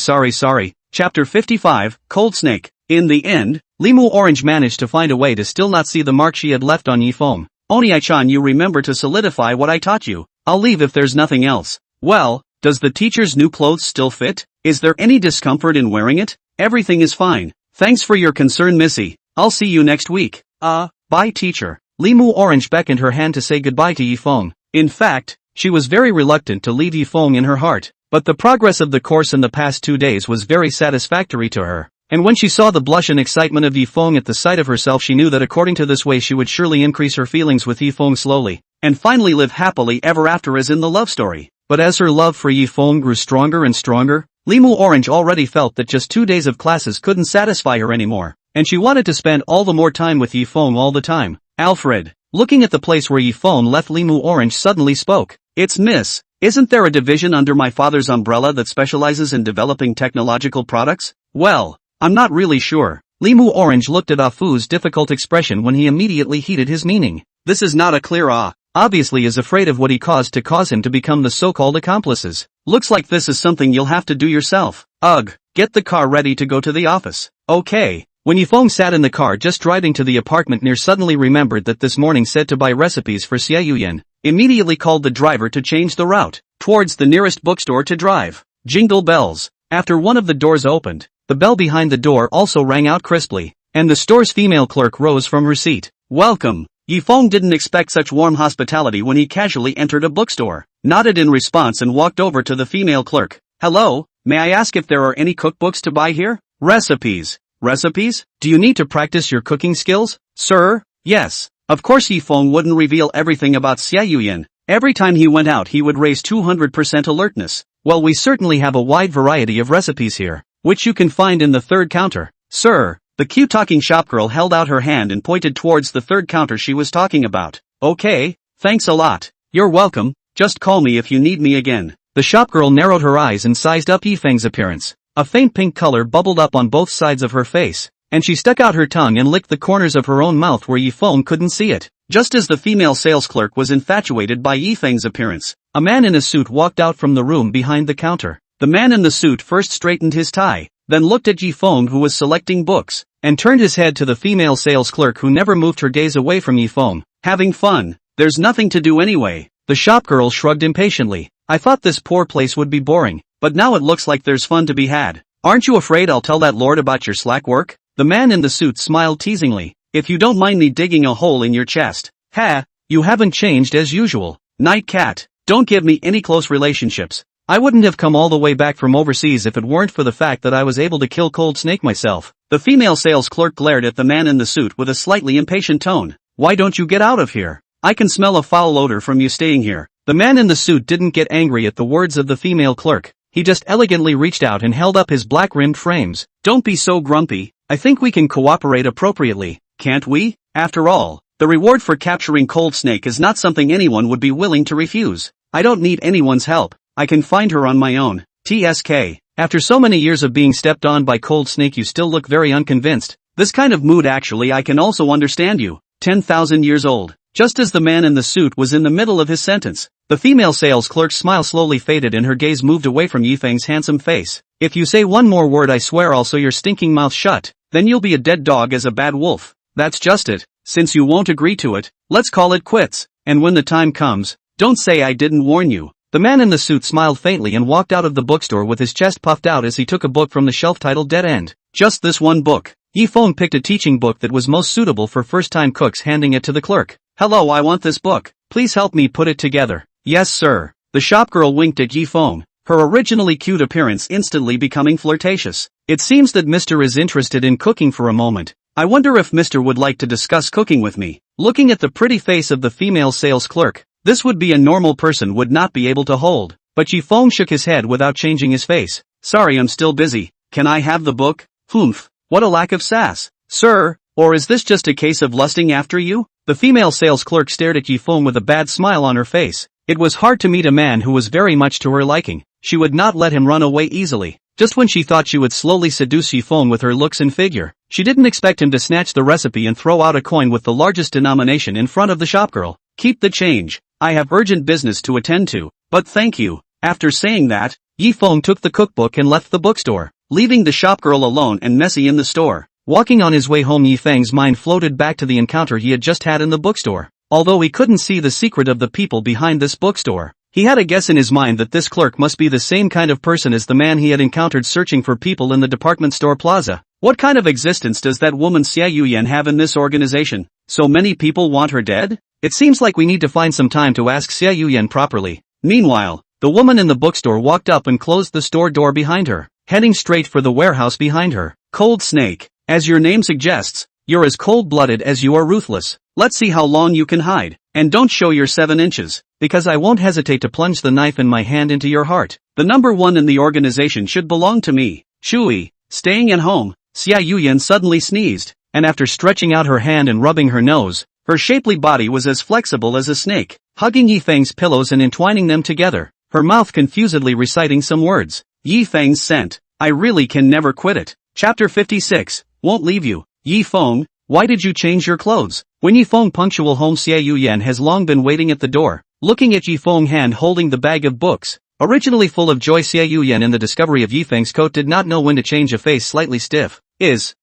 Chapter 55, Cold Snake. In the end, Limu Orange managed to find a way to still not see the mark she had left on Yifeng. Oni-chan, you remember to solidify what I taught you. I'll leave if there's nothing else. Well, does the teacher's new clothes still fit? Is there any discomfort in wearing it? Everything is fine. Thanks for your concern, Missy. I'll see you next week. Bye, teacher. Limu Orange beckoned her hand to say goodbye to Yifeng. In fact, she was very reluctant to leave Yifeng in her heart, but the progress of the course in the past 2 days was very satisfactory to her, and when she saw the blush and excitement of Yifeng at the sight of herself, she knew that according to this way she would surely increase her feelings with Yifeng slowly, and finally live happily ever after as in the love story. But as her love for Yifeng grew stronger and stronger, Limu Orange already felt that just 2 days of classes couldn't satisfy her anymore, and she wanted to spend all the more time with Yifeng all the time. Alfred, looking at the place where Yifeng left, Limu Orange suddenly spoke. It's Miss. Isn't there a division under my father's umbrella that specializes in developing technological products? Well, I'm not really sure. Limu Orange looked at Afu's difficult expression when he immediately heeded his meaning. This is not a clear obviously is afraid of what he caused to cause him to become the so-called accomplices. Looks like this is something you'll have to do yourself. Ugh, get the car ready to go to the office. Okay. When Yifeng sat in the car just driving to the apartment near, suddenly remembered that this morning said to buy recipes for Xiao Yian, immediately called the driver to change the route towards the nearest bookstore to drive. Jingle bells. After one of the doors opened, the bell behind the door also rang out crisply, and the store's female clerk rose from her seat. Welcome. Yifeng didn't expect such warm hospitality when he casually entered a bookstore, nodded in response and walked over to the female clerk. Hello, may I ask if there are any cookbooks to buy here? Recipes. Recipes? Do you need to practice your cooking skills, sir? Yes. Of course Yifeng wouldn't reveal everything about Xiao Yian. Every time he went out he would raise 200% alertness. Well, we certainly have a wide variety of recipes here, which you can find in the third counter. Sir, the cute talking shopgirl held out her hand and pointed towards the third counter she was talking about. Okay, thanks a lot. You're welcome, just call me if you need me again. The shopgirl narrowed her eyes and sized up Yifeng's appearance. A faint pink color bubbled up on both sides of her face, and she stuck out her tongue and licked the corners of her own mouth where Yifeng couldn't see it. Just as the female sales clerk was infatuated by Yifeng's appearance, a man in a suit walked out from the room behind the counter. The man in the suit first straightened his tie, then looked at Yifeng who was selecting books, and turned his head to the female sales clerk who never moved her gaze away from Yifeng. Having fun? There's nothing to do anyway. The shopgirl shrugged impatiently. I thought this poor place would be boring, but now it looks like there's fun to be had. Aren't you afraid I'll tell that lord about your slack work? The man in the suit smiled teasingly. If you don't mind me digging a hole in your chest. Ha, you haven't changed as usual. Night cat, don't give me any close relationships. I wouldn't have come all the way back from overseas if it weren't for the fact that I was able to kill Cold Snake myself. The female sales clerk glared at the man in the suit with a slightly impatient tone. Why don't you get out of here? I can smell a foul odor from you staying here. The man in the suit didn't get angry at the words of the female clerk. He just elegantly reached out and held up his black-rimmed frames. Don't be so grumpy. I think we can cooperate appropriately, can't we? After all, the reward for capturing Cold Snake is not something anyone would be willing to refuse. I don't need anyone's help. I can find her on my own. TSK. After so many years of being stepped on by Cold Snake you still look very unconvinced. This kind of mood actually I can also understand you. 10,000 years old. Just as the man in the suit was in the middle of his sentence, the female sales clerk's smile slowly faded and her gaze moved away from Yifeng's handsome face. If you say one more word I swear I'll sew your stinking mouth shut, then you'll be a dead dog as a bad wolf. That's just it. Since you won't agree to it, let's call it quits. And when the time comes, don't say I didn't warn you. The man in the suit smiled faintly and walked out of the bookstore with his chest puffed out as he took a book from the shelf titled Dead End. Just this one book. Yifeng picked a teaching book that was most suitable for first-time cooks, handing it to the clerk. Hello, I want this book. Please help me put it together. Yes, sir. The shopgirl winked at Yifeng, her originally cute appearance instantly becoming flirtatious. It seems that Mr. is interested in cooking for a moment. I wonder if Mr. would like to discuss cooking with me. Looking at the pretty face of the female sales clerk, this would be a normal person would not be able to hold. But Yifeng shook his head without changing his face. Sorry, I'm still busy. Can I have the book? Humph. What a lack of sass. Sir, or is this just a case of lusting after you? The female sales clerk stared at Yifeng with a bad smile on her face. It was hard to meet a man who was very much to her liking. She would not let him run away easily. Just when she thought she would slowly seduce Yifeng with her looks and figure, she didn't expect him to snatch the recipe and throw out a coin with the largest denomination in front of the shopgirl. Keep the change. I have urgent business to attend to, but thank you. After saying that, Yifeng took the cookbook and left the bookstore, leaving the shopgirl alone and messy in the store. Walking on his way home, Yifeng's mind floated back to the encounter he had just had in the bookstore. Although he couldn't see the secret of the people behind this bookstore, he had a guess in his mind that this clerk must be the same kind of person as the man he had encountered searching for people in the department store plaza. What kind of existence does that woman Xiao Yian have in this organization? So many people want her dead? It seems like we need to find some time to ask Xiao Yian properly. Meanwhile, the woman in the bookstore walked up and closed the store door behind her, heading straight for the warehouse behind her. Cold Snake. As your name suggests, you're as cold-blooded as you are ruthless. Let's see how long you can hide. And don't show your 7 inches, because I won't hesitate to plunge the knife in my hand into your heart. The number one in the organization should belong to me. Chewy. Staying at home. Xiao Yian suddenly sneezed, and after stretching out her hand and rubbing her nose, her shapely body was as flexible as a snake, hugging Yifeng's pillows and entwining them together, her mouth confusedly reciting some words. Yifeng's scent. I really can never quit it. Chapter 56. Won't leave you. Yifeng, why did you change your clothes? When Yifeng punctual home, Xiao Yian has long been waiting at the door, looking at Yifeng hand holding the bag of books. Originally full of joy, Xiao Yian in the discovery of Yifeng's coat did not know when to change a face slightly stiff.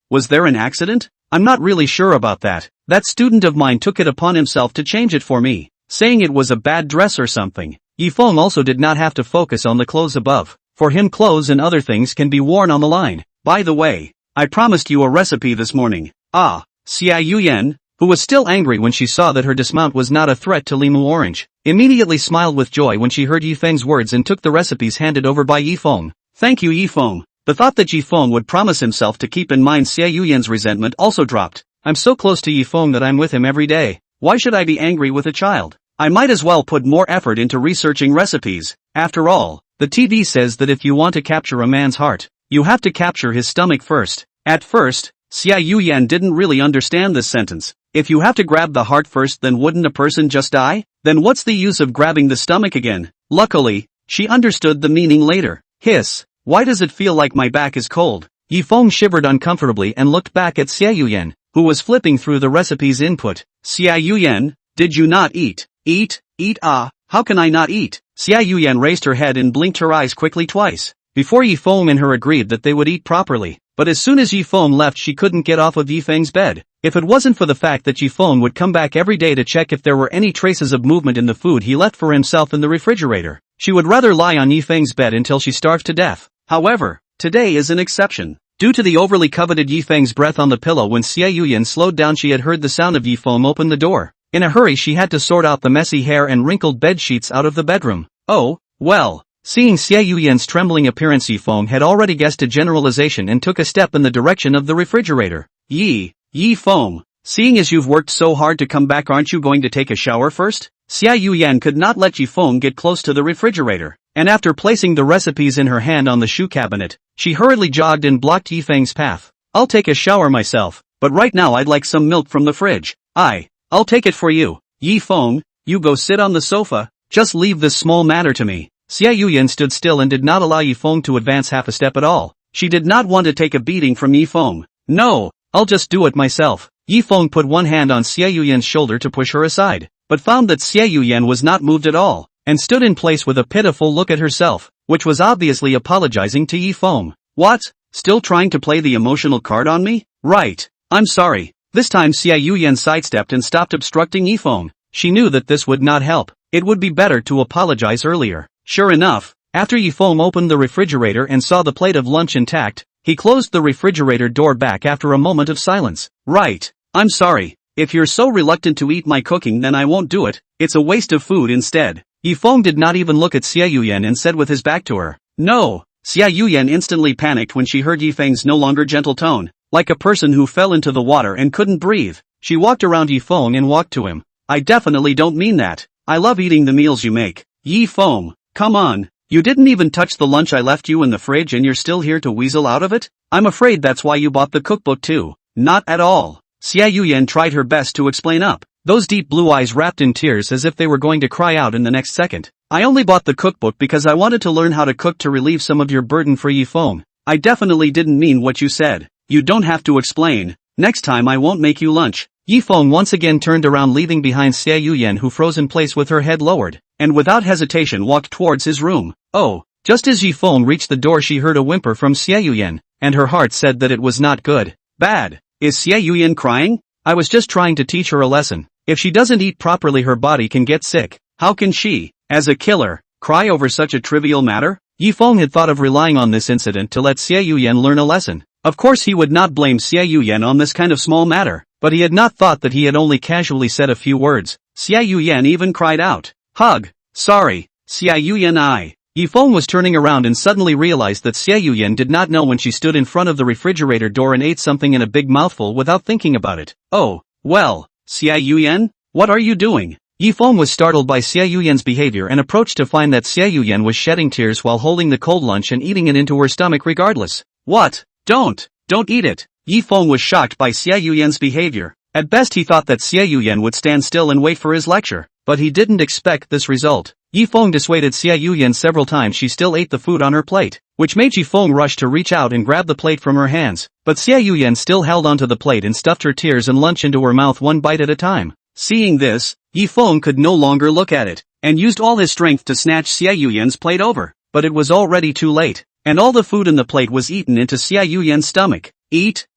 Was there an accident? I'm not really sure about that. That student of mine took it upon himself to change it for me, saying it was a bad dress or something. Yifeng also did not have to focus on the clothes above. For him, clothes and other things can be worn on the line. By the way, I promised you a recipe this morning. Ah, Xiao Yian, who was still angry when she saw that her dismount was not a threat to Limu Orange, immediately smiled with joy when she heard Yifeng's words and took the recipes handed over by Yifeng. Thank you, Yifeng. The thought that Yifeng would promise himself to keep in mind Xiao Yian's resentment also dropped. I'm so close to Yifeng that I'm with him every day. Why should I be angry with a child? I might as well put more effort into researching recipes. After all, the TV says that if you want to capture a man's heart, you have to capture his stomach first. At first, Xiao Yian didn't really understand this sentence. If you have to grab the heart first, then wouldn't a person just die? Then what's the use of grabbing the stomach again? Luckily, she understood the meaning later. Hiss. Why does it feel like my back is cold? Yifeng shivered uncomfortably and looked back at Xiao Yian, who was flipping through the recipe's input. Xiao Yian, did you not eat? Eat? How can I not eat? Xiao Yian raised her head and blinked her eyes quickly twice, before Yifeng and her agreed that they would eat properly. But as soon as Yifeng left, she couldn't get off of Yifeng's bed. If it wasn't for the fact that Yifeng would come back every day to check if there were any traces of movement in the food he left for himself in the refrigerator, she would rather lie on Yifeng's bed until she starved to death. However, today is an exception. Due to the overly coveted Yifeng's breath on the pillow when Xiao Yian slowed down, she had heard the sound of Yifeng open the door. In a hurry, she had to sort out the messy hair and wrinkled bed sheets out of the bedroom. Oh, well. Seeing Xiao Yian's trembling appearance, Yifeng had already guessed a generalization and took a step in the direction of the refrigerator. Yifeng, seeing as you've worked so hard to come back, aren't you going to take a shower first? Xiao Yian could not let Yifeng get close to the refrigerator, and after placing the recipes in her hand on the shoe cabinet, she hurriedly jogged and blocked Yifeng's path. I'll take a shower myself, but right now I'd like some milk from the fridge. I'll take it for you. Yifeng, you go sit on the sofa, just leave this small matter to me. Xiao Yian stood still and did not allow Yifeng to advance half a step at all. She did not want to take a beating from Yifeng. No, I'll just do it myself. Yifeng put one hand on Xiao Yian's shoulder to push her aside, but found that Xiao Yian was not moved at all, and stood in place with a pitiful look at herself, which was obviously apologizing to Yifeng. What? Still trying to play the emotional card on me? Right. I'm sorry. This time Xiao Yian sidestepped and stopped obstructing Yifeng. She knew that this would not help. It would be better to apologize earlier. Sure enough, after Yifeng opened the refrigerator and saw the plate of lunch intact, he closed the refrigerator door back after a moment of silence. Right. I'm sorry. If you're so reluctant to eat my cooking, then I won't do it. It's a waste of food instead. Yifeng did not even look at Xiao Yian and said with his back to her, No. Xiao Yian instantly panicked when she heard Yifeng's no longer gentle tone. Like a person who fell into the water and couldn't breathe, she walked around Yifeng and walked to him. I definitely don't mean that. I love eating the meals you make. Yifeng, come on. You didn't even touch the lunch I left you in the fridge and you're still here to weasel out of it? I'm afraid that's why you bought the cookbook too. Not at all. Xiao Yian tried her best to explain up, those deep blue eyes wrapped in tears as if they were going to cry out in the next second. I only bought the cookbook because I wanted to learn how to cook to relieve some of your burden for Yifeng. I definitely didn't mean what you said. You don't have to explain. Next time I won't make you lunch. Yifeng once again turned around, leaving behind Xiao Yian, who froze in place with her head lowered, and without hesitation walked towards his room. Oh, just as Yifeng reached the door, she heard a whimper from Xiao Yian, and her heart said that it was not good. Bad. Is Xiao Yian crying? I was just trying to teach her a lesson. If she doesn't eat properly, her body can get sick. How can she, as a killer, cry over such a trivial matter? Yifeng had thought of relying on this incident to let Xiao Yian learn a lesson. Of course he would not blame Xiao Yian on this kind of small matter, but he had not thought that he had only casually said a few words. Xiao Yian even cried out. Hug. Sorry. Xiao Yian. Yifeng was turning around and suddenly realized that Xiao Yian did not know when she stood in front of the refrigerator door and ate something in a big mouthful without thinking about it. Oh, well, Xiao Yian, what are you doing? Yifeng was startled by Xiao Yian's behavior and approached to find that Xiao Yian was shedding tears while holding the cold lunch and eating it into her stomach regardless. What? Don't eat it. Yifeng was shocked by Xiao Yian's behavior. At best he thought that Xiao Yian would stand still and wait for his lecture, but he didn't expect this result. Yifeng dissuaded Xiao Yian several times. She still ate the food on her plate, which made Yifeng rush to reach out and grab the plate from her hands, but Xiao Yian still held onto the plate and stuffed her tears and lunch into her mouth one bite at a time. Seeing this, Yifeng could no longer look at it, and used all his strength to snatch Xiao Yian's plate over, but it was already too late, and all the food in the plate was eaten into Xiao Yian's stomach.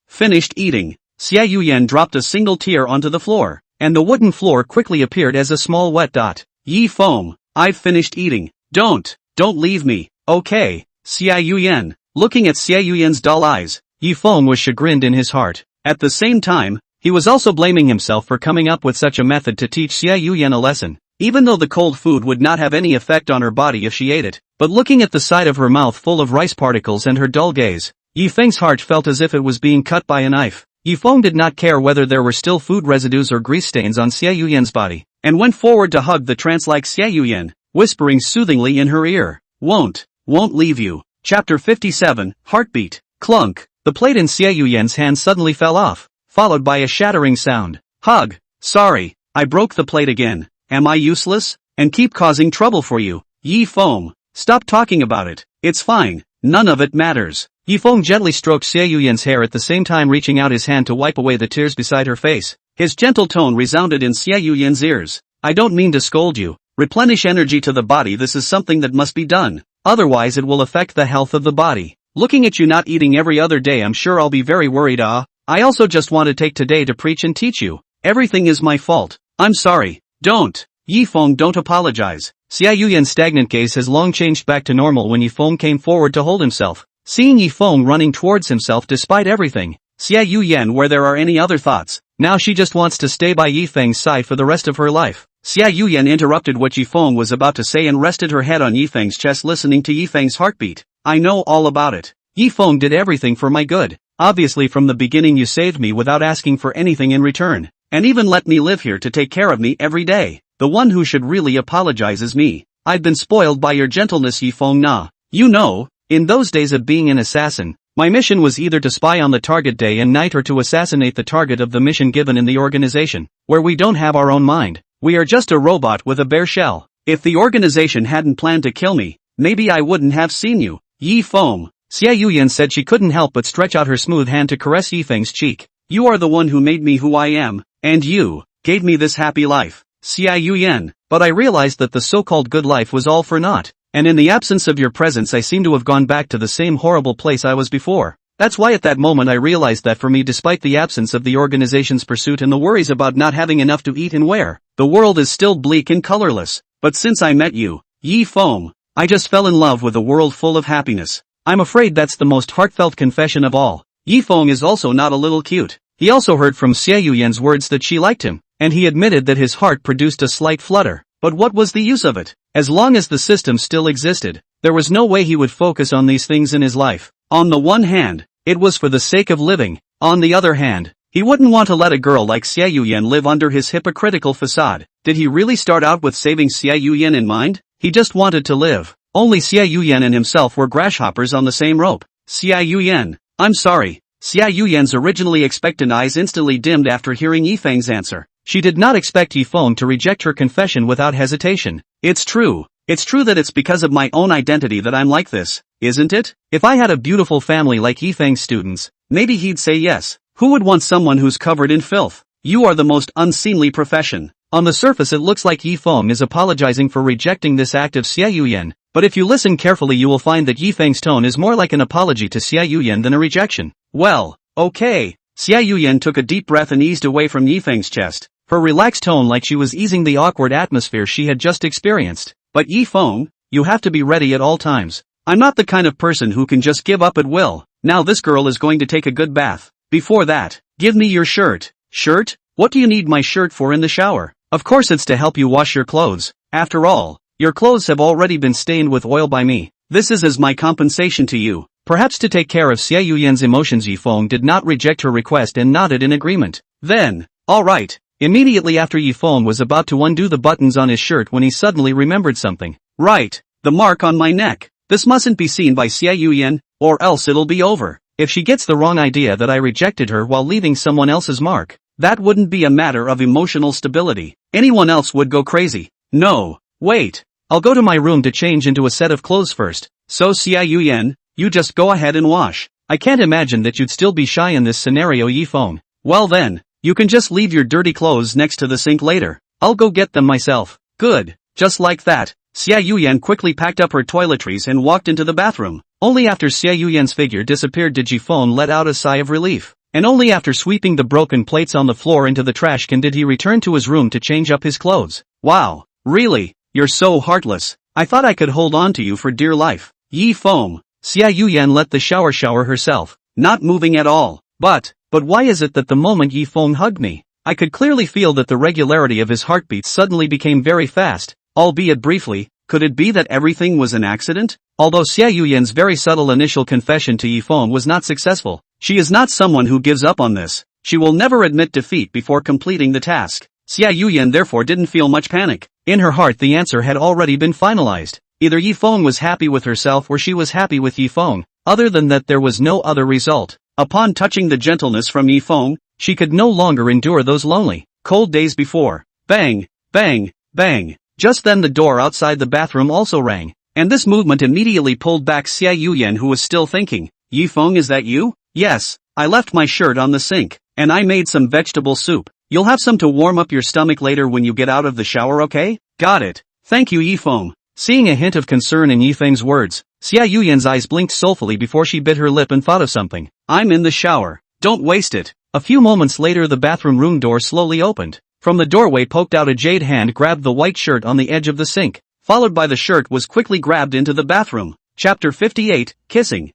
Finished eating. Xiao Yian dropped a single tear onto the floor, and the wooden floor quickly appeared as a small wet dot. Yifeng, I've finished eating. Don't leave me, okay? Xiao Yian. Looking at Xiao Yian's dull eyes, Yifeng was chagrined in his heart. At the same time, he was also blaming himself for coming up with such a method to teach Xiao Yian a lesson. Even though the cold food would not have any effect on her body if she ate it, but looking at the side of her mouth full of rice particles and her dull gaze, Yifeng's heart felt as if it was being cut by a knife. Yifeng did not care whether there were still food residues or grease stains on Xiao Yian's body, and went forward to hug the trance-like Xiao Yian, whispering soothingly in her ear. Won't leave you. Chapter 57, Heartbeat. Clunk. The plate in Xiao Yian's hand suddenly fell off, followed by a shattering sound. Hug. Sorry, I broke the plate again. Am I useless? And keep causing trouble for you? Yifeng. Stop talking about it. It's fine. None of it matters. Yifeng gently stroked Xiao Yian's hair at the same time reaching out his hand to wipe away the tears beside her face. His gentle tone resounded in Xiao Yian's ears. I don't mean to scold you. Replenish energy to the body. This is something that must be done. Otherwise it will affect the health of the body. Looking at you not eating every other day, I'm sure I'll be very worried. I also just want to take today to preach and teach you. Everything is my fault. I'm sorry. Don't. Yifeng, don't apologize. Xiao Yian's stagnant gaze has long changed back to normal when Yifeng came forward to hold himself. Seeing Yifeng running towards himself despite everything, Xiao Yian, where there are any other thoughts, now she just wants to stay by Yifeng's side for the rest of her life. Xiao Yian interrupted what Yifeng was about to say and rested her head on Yifeng's chest, listening to Yifeng's heartbeat. I know all about it. Yifeng did everything for my good. Obviously from the beginning you saved me without asking for anything in return, and even let me live here to take care of me every day. The one who should really apologize is me. I've been spoiled by your gentleness, Yifeng na. You know, in those days of being an assassin, my mission was either to spy on the target day and night or to assassinate the target of the mission given in the organization, where we don't have our own mind. We are just a robot with a bare shell. If the organization hadn't planned to kill me, maybe I wouldn't have seen you. Yifeng. Xiao Yian said she couldn't help but stretch out her smooth hand to caress Yifeng's cheek. You are the one who made me who I am, and you gave me this happy life. Xiao Yian, but I realized that the so-called good life was all for naught, and in the absence of your presence I seem to have gone back to the same horrible place I was before. That's why at that moment I realized that for me, despite the absence of the organization's pursuit and the worries about not having enough to eat and wear, the world is still bleak and colorless. But since I met you, Yifeng, I just fell in love with a world full of happiness. I'm afraid that's the most heartfelt confession of all. Yifeng is also not a little cute. He also heard from Xiao Yian's words that she liked him, and he admitted that his heart produced a slight flutter. But what was the use of it? As long as the system still existed, there was no way he would focus on these things in his life. On the one hand, it was for the sake of living. On the other hand, he wouldn't want to let a girl like Xiao Yian live under his hypocritical facade. Did he really start out with saving Xiao Yian in mind? He just wanted to live. Only Xiao Yian and himself were grasshoppers on the same rope. Xiao Yian, I'm sorry. Xiao Yian's originally expectant eyes instantly dimmed after hearing Yifeng's answer. She did not expect Yifeng to reject her confession without hesitation. It's true. It's true that it's because of my own identity that I'm like this, isn't it? If I had a beautiful family like Yifeng's students, maybe he'd say yes. Who would want someone who's covered in filth? You are the most unseemly profession. On the surface it looks like Yifeng is apologizing for rejecting this act of Xiao Yian, but if you listen carefully you will find that Yifeng's tone is more like an apology to Xiao Yian than a rejection. Well, okay. Xiao Yian took a deep breath and eased away from Yifeng's chest, her relaxed tone like she was easing the awkward atmosphere she had just experienced. But Yifeng, you have to be ready at all times. I'm not the kind of person who can just give up at will. Now this girl is going to take a good bath. Before that, give me your shirt. Shirt? What do you need my shirt for in the shower? Of course it's to help you wash your clothes. After all, your clothes have already been stained with oil by me. This is as my compensation to you. Perhaps to take care of Xiao Yian's emotions, Yifeng did not reject her request and nodded in agreement. Then, alright. Immediately after, Yifeng was about to undo the buttons on his shirt when he suddenly remembered something. Right, the mark on my neck. This mustn't be seen by Xiao Yian, or else it'll be over. If she gets the wrong idea that I rejected her while leaving someone else's mark, that wouldn't be a matter of emotional stability. Anyone else would go crazy. No, wait. I'll go to my room to change into a set of clothes first. So Xiao Yian, you just go ahead and wash. I can't imagine that you'd still be shy in this scenario, Yifeng. Well then, you can just leave your dirty clothes next to the sink later. I'll go get them myself. Good. Just like that, Xiao Yian quickly packed up her toiletries and walked into the bathroom. Only after Xiao Yian's figure disappeared did Yifeng let out a sigh of relief. And only after sweeping the broken plates on the floor into the trash can did he return to his room to change up his clothes. Wow, really? You're so heartless. I thought I could hold on to you for dear life. Yifeng. Xiao Yian let the shower herself, not moving at all. But why is it that the moment Yifeng hugged me, I could clearly feel that the regularity of his heartbeat suddenly became very fast, albeit briefly? Could it be that everything was an accident? Although Xiao Yian's very subtle initial confession to Yifeng was not successful, she is not someone who gives up on this. She will never admit defeat before completing the task. Xiao Yian therefore didn't feel much panic. In her heart the answer had already been finalized. Either Yifeng was happy with herself or she was happy with Yifeng. Other than that there was no other result. Upon touching the gentleness from Yifeng, she could no longer endure those lonely, cold days before. Bang, bang, bang. Just then the door outside the bathroom also rang. and this movement immediately pulled back Xiao Yian, who was still thinking. Yifeng, is that you? Yes, I left my shirt on the sink, and I made some vegetable soup. You'll have some to warm up your stomach later when you get out of the shower, okay? Got it. Thank you, Yifeng. Seeing a hint of concern in Yifeng's words, Xiao Yian's eyes blinked soulfully before she bit her lip and thought of something. I'm in the shower. Don't waste it. A few moments later, the bathroom room door slowly opened. From the doorway poked out a jade hand, grabbed the white shirt on the edge of the sink, followed by the shirt was quickly grabbed into the bathroom. Chapter 58, Kissing.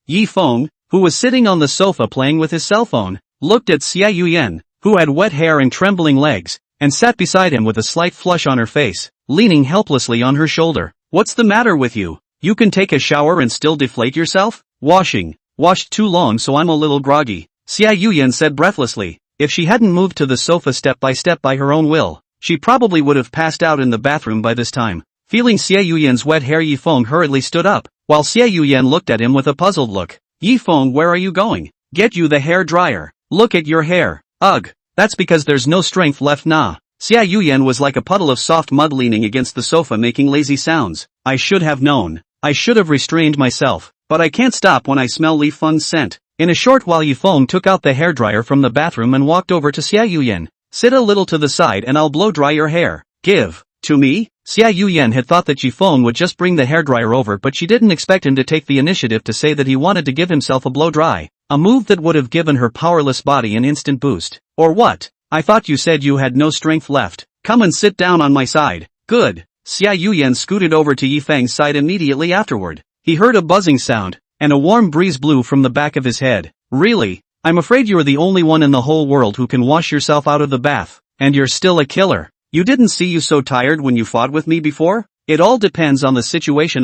Yifeng, who was sitting on the sofa playing with his cell phone, looked at Xiao Yian, who had wet hair and trembling legs, and sat beside him with a slight flush on her face, leaning helplessly on her shoulder. What's the matter with you? You can take a shower and still deflate yourself? Washed too long, so I'm a little groggy, Xiao Yian said breathlessly. If she hadn't moved to the sofa step by step by her own will, she probably would have passed out in the bathroom by this time. Feeling Xiao Yian's wet hair, Yifeng hurriedly stood up, while Xiao Yian looked at him with a puzzled look. Yifeng, where are you going? Get you the hair dryer. Look at your hair. Ugh, that's because there's no strength left, nah. Xiao Yian was like a puddle of soft mud leaning against the sofa making lazy sounds. I should have known. I should have restrained myself, but I can't stop when I smell Yifeng's scent. In a short while, Yifeng took out the hairdryer from the bathroom and walked over to Xiao Yian. Sit a little to the side and I'll blow dry your hair. Give. To me? Xiao Yian had thought that Yifeng would just bring the hairdryer over, but she didn't expect him to take the initiative to say that he wanted to give himself a blow dry. A move that would have given her powerless body an instant boost. Or what? I thought you said you had no strength left. Come and sit down on my side. Good. Xiao Yian scooted over to Yifeng's side immediately afterward. He heard a buzzing sound, and a warm breeze blew from the back of his head. Really? I'm afraid you're the only one in the whole world who can wash yourself out of the bath, and you're still a killer. You didn't see you so tired when you fought with me before? It all depends on the situation.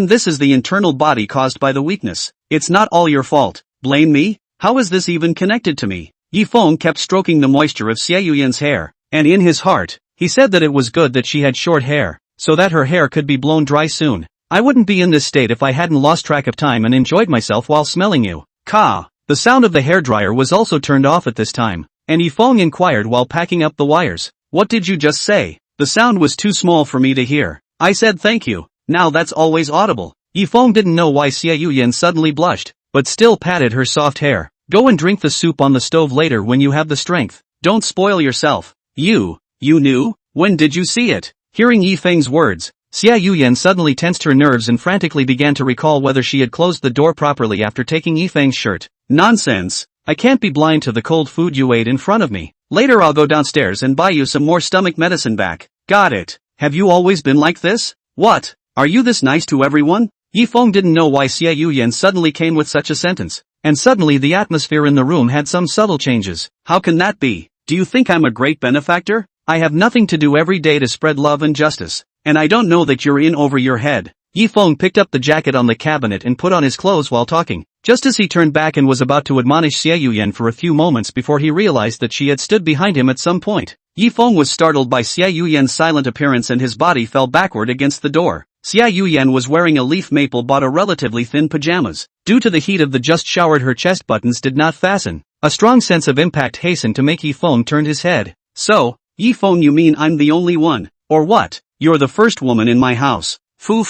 This is the internal body caused by the weakness. It's not all your fault. Blame me? How is this even connected to me? Yifeng kept stroking the moisture of Xiao Yian's hair, and in his heart, he said that it was good that she had short hair, so that her hair could be blown dry soon. I wouldn't be in this state if I hadn't lost track of time and enjoyed myself while smelling you. Ka. The sound of the hairdryer was also turned off at this time, and Yifeng inquired while packing up the wires. What did you just say? The sound was too small for me to hear. I said thank you. Now that's always audible. Yifeng didn't know why Xiao Yian suddenly blushed, but still patted her soft hair. Go and drink the soup on the stove later when you have the strength. Don't spoil yourself. You knew? When did you see it? Hearing Yifeng's words, Xiao Yian suddenly tensed her nerves and frantically began to recall whether she had closed the door properly after taking Yifeng's shirt. Nonsense. I can't be blind to the cold food you ate in front of me. Later I'll go downstairs and buy you some more stomach medicine back. Got it. Have you always been like this? What? Are you this nice to everyone? Yifeng didn't know why Xiao Yian suddenly came with such a sentence. And suddenly the atmosphere in the room had some subtle changes. How can that be? Do you think I'm a great benefactor? I have nothing to do every day to spread love and justice. And I don't know that you're in over your head. Yifeng picked up the jacket on the cabinet and put on his clothes while talking. Just as he turned back and was about to admonish Xiao Yian for a few moments before he realized that she had stood behind him at some point. Yifeng was startled by Xiao Yian's silent appearance and his body fell backward against the door. Xiao Yian was wearing a leaf maple bought relatively thin pajamas. Due to the heat of the just showered, her chest buttons did not fasten. A strong sense of impact hastened to make Yifeng turn his head. So, Yifeng, you mean I'm the only one? Or what? You're the first woman in my house. Fu.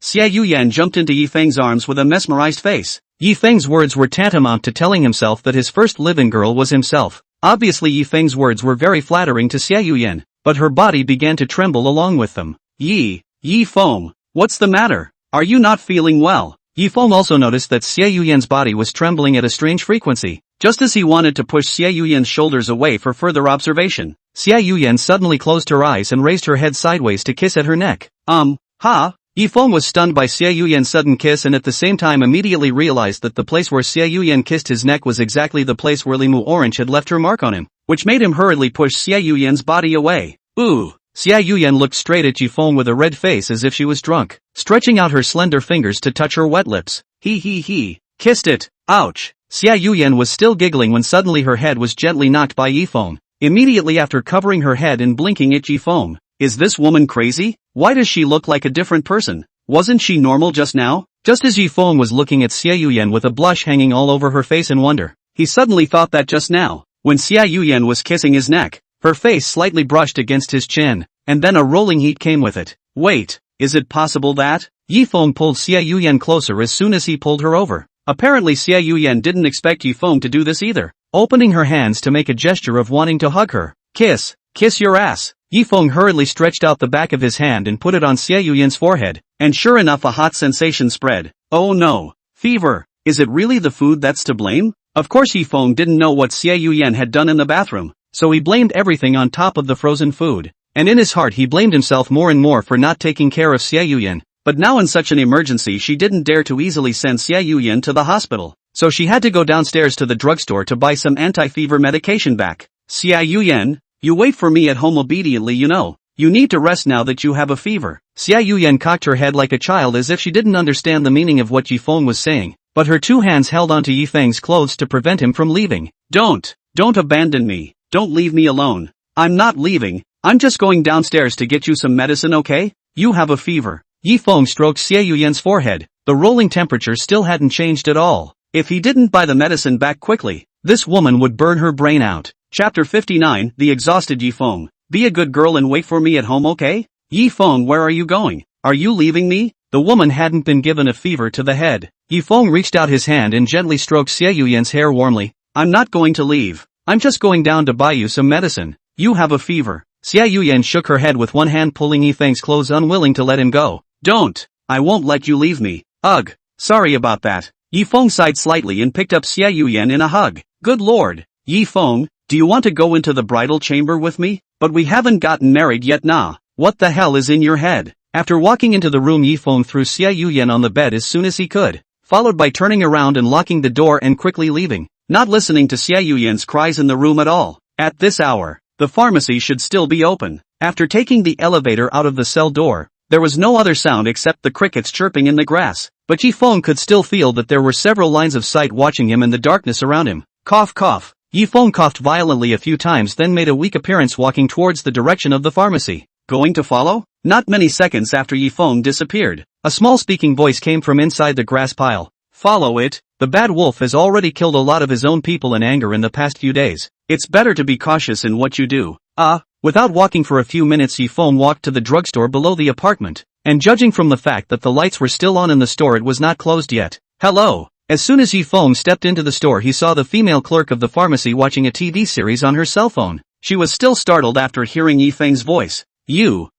Xiao Yian jumped into Yifeng's arms with a mesmerized face. Yifeng's words were tantamount to telling himself that his first living girl was himself. Obviously Yifeng's words were very flattering to Xiao Yian, but her body began to tremble along with them. Yifeng, what's the matter? Are you not feeling well? Yifeng also noticed that Xiao Yian's body was trembling at a strange frequency. Just as he wanted to push Xiao Yian's shoulders away for further observation, Xiao Yian suddenly closed her eyes and raised her head sideways to kiss at her neck. Yifeng was stunned by Xiao Yian's sudden kiss and at the same time immediately realized that the place where Xiao Yian kissed his neck was exactly the place where Limu Orange had left her mark on him, which made him hurriedly push Xiao Yian's body away. Ooh! Xiao Yian looked straight at Yifeng with a red face as if she was drunk, stretching out her slender fingers to touch her wet lips. He. Kissed it. Ouch! Xiao Yian was still giggling when suddenly her head was gently knocked by Yifeng, immediately after covering her head and blinking at Yifeng. Is this woman crazy? Why does she look like a different person? Wasn't she normal just now? Just as Yifeng was looking at Xiao Yian with a blush hanging all over her face in wonder, he suddenly thought that just now, when Xiao Yian was kissing his neck, her face slightly brushed against his chin, and then a rolling heat came with it. Wait, is it possible that? Yifeng pulled Xiao Yian closer as soon as he pulled her over. Apparently Xiao Yian didn't expect Yifeng to do this either, opening her hands to make a gesture of wanting to hug her. Kiss your ass. Yifeng hurriedly stretched out the back of his hand and put it on Xiao Yian's forehead, and sure enough a hot sensation spread. Oh no. Fever. Is it really the food that's to blame? Of course Yifeng didn't know what Xiao Yian had done in the bathroom, so he blamed everything on top of the frozen food. And in his heart he blamed himself more and more for not taking care of Xiao Yian. But now in such an emergency she didn't dare to easily send Xiao Yian to the hospital, so she had to go downstairs to the drugstore to buy some anti-fever medication back. Xiao Yian, you wait for me at home obediently, you know. You need to rest now that you have a fever. Xiao Yian cocked her head like a child as if she didn't understand the meaning of what Yifeng was saying, but her two hands held onto Yifeng's clothes to prevent him from leaving. Don't abandon me. Don't leave me alone. I'm not leaving. I'm just going downstairs to get you some medicine, okay? You have a fever. Yifeng stroked Xiao Yian's forehead. The rolling temperature still hadn't changed at all. If he didn't buy the medicine back quickly, this woman would burn her brain out. Chapter 59, The Exhausted Yifeng. Be a good girl and wait for me at home, okay? Yifeng, where are you going? Are you leaving me? The woman hadn't been given a fever to the head. Yifeng reached out his hand and gently stroked Xiao Yian's hair warmly. I'm not going to leave. I'm just going down to buy you some medicine. You have a fever. Xiao Yian shook her head with one hand pulling Yifeng's clothes, unwilling to let him go. Don't. I won't let you leave me. Ugh. Sorry about that. Yifeng sighed slightly and picked up Xiao Yian in a hug. Good lord. Yifeng, do you want to go into the bridal chamber with me? But we haven't gotten married yet, nah. What the hell is in your head? After walking into the room, Yifeng threw Xiao Yian on the bed as soon as he could, followed by turning around and locking the door and quickly leaving, not listening to Xiao Yian's cries in the room at all. At this hour, the pharmacy should still be open. After taking the elevator out of the cell door, there was no other sound except the crickets chirping in the grass, but Yifeng could still feel that there were several lines of sight watching him in the darkness around him. Cough cough. Yifeng coughed violently a few times, then made a weak appearance walking towards the direction of the pharmacy. Going to follow? Not many seconds after Yifeng disappeared, a small speaking voice came from inside the grass pile. Follow it. The bad wolf has already killed a lot of his own people in anger in the past few days. It's better to be cautious in what you do. Without walking for a few minutes, Yifeng walked to the drugstore below the apartment, and judging from the fact that the lights were still on in the store, it was not closed yet. Hello. As soon as Yifeng stepped into the store, he saw the female clerk of the pharmacy watching a TV series on her cell phone. She was still startled after hearing Yifeng's voice. You,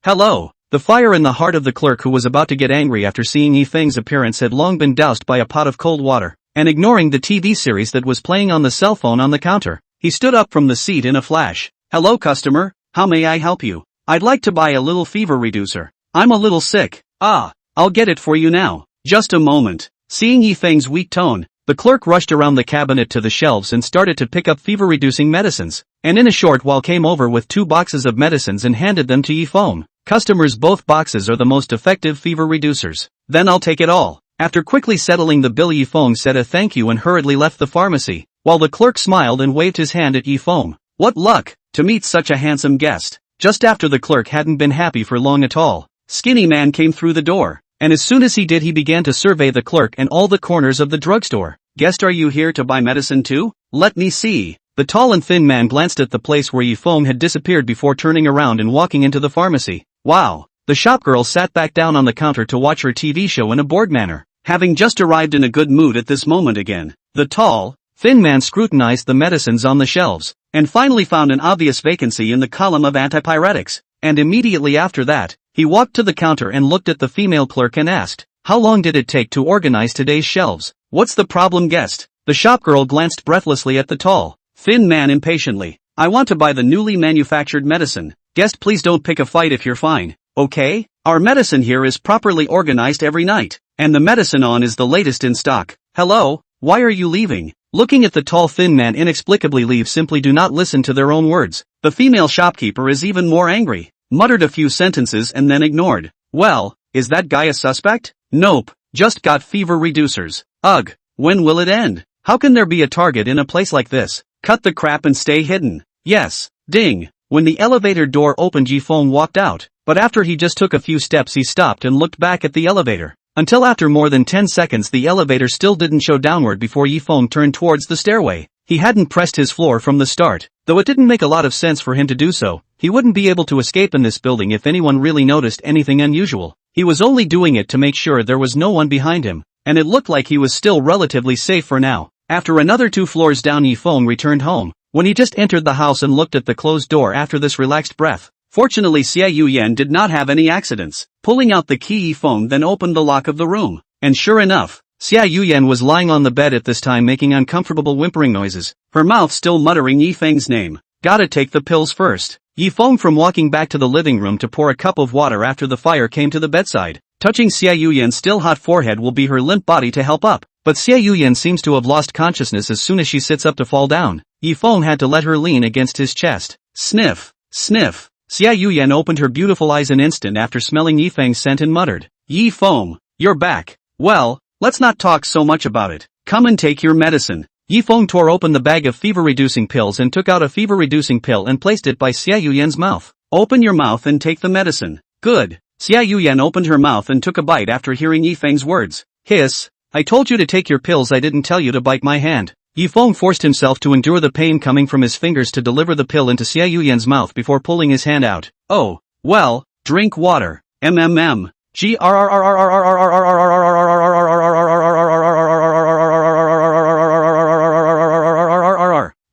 hello. The fire in the heart of the clerk, who was about to get angry after seeing Yifeng's appearance, had long been doused by a pot of cold water, and ignoring the TV series that was playing on the cell phone on the counter, he stood up from the seat in a flash. Hello customer, how may I help you? I'd like to buy a little fever reducer. I'm a little sick. I'll get it for you now. Just a moment. Seeing Yifeng's weak tone, the clerk rushed around the cabinet to the shelves and started to pick up fever-reducing medicines, and in a short while came over with 2 boxes of medicines and handed them to Yifeng. Customers, both boxes are the most effective fever reducers. Then I'll take it all. After quickly settling the bill, Yifeng said a thank you and hurriedly left the pharmacy, while the clerk smiled and waved his hand at Yifeng. What luck to meet such a handsome guest. Just after the clerk hadn't been happy for long at all, skinny man came through the door, and as soon as he did, he began to survey the clerk and all the corners of the drugstore. Guest, are you here to buy medicine too? Let me see. The tall and thin man glanced at the place where Yifeng had disappeared before turning around and walking into the pharmacy. Wow. The shopgirl sat back down on the counter to watch her TV show in a bored manner, having just arrived in a good mood at this moment again. The tall, thin man scrutinized the medicines on the shelves, and finally found an obvious vacancy in the column of antipyretics, and immediately after that, he walked to the counter and looked at the female clerk and asked, how long did it take to organize today's shelves? What's the problem, guest? The shopgirl glanced breathlessly at the tall, thin man impatiently. I want to buy the newly manufactured medicine. Guest, please don't pick a fight if you're fine, okay? Our medicine here is properly organized every night, and the medicine on is the latest in stock. Hello, why are you leaving? Looking at the tall thin man inexplicably leave, simply do not listen to their own words. The female shopkeeper is even more angry, muttered a few sentences and then ignored. Well, is that guy a suspect? Nope, just got fever reducers. Ugh, when will it end? How can there be a target in a place like this? Cut the crap and stay hidden. Yes, ding. When the elevator door opened, Yifeng walked out, but after he just took a few steps he stopped and looked back at the elevator. Until after more than 10 seconds the elevator still didn't show downward before Yifeng turned towards the stairway. He hadn't pressed his floor from the start. Though it didn't make a lot of sense for him to do so, he wouldn't be able to escape in this building if anyone really noticed anything unusual. He was only doing it to make sure there was no one behind him, and it looked like he was still relatively safe for now. After another 2 floors down, Yifeng returned home. When he just entered the house and looked at the closed door after this relaxed breath, fortunately Xiao Yian did not have any accidents. Pulling out the key, Yifeng then opened the lock of the room, and sure enough, Xiao Yian was lying on the bed at this time making uncomfortable whimpering noises, her mouth still muttering Yifeng's name. Gotta take the pills first. Yifeng from walking back to the living room to pour a cup of water after the fire came to the bedside. Touching Xiao Yian's still hot forehead will be her limp body to help up, but Xiao Yian seems to have lost consciousness as soon as she sits up to fall down. Yifeng had to let her lean against his chest. Sniff, sniff. Xiao Yian opened her beautiful eyes an instant after smelling Yifeng's scent and muttered, "Yifeng, you're back. Well, let's not talk so much about it. Come and take your medicine." Yifeng tore open the bag of fever-reducing pills and took out a fever-reducing pill and placed it by Xiao Yian's mouth. "Open your mouth and take the medicine." "Good." Xiao Yian opened her mouth and took a bite after hearing Yifeng's words. "Hiss. I told you to take your pills, I didn't tell you to bite my hand." Yifeng forced himself to endure the pain coming from his fingers to deliver the pill into Xiao Yian's mouth before pulling his hand out. "Oh, well, drink water.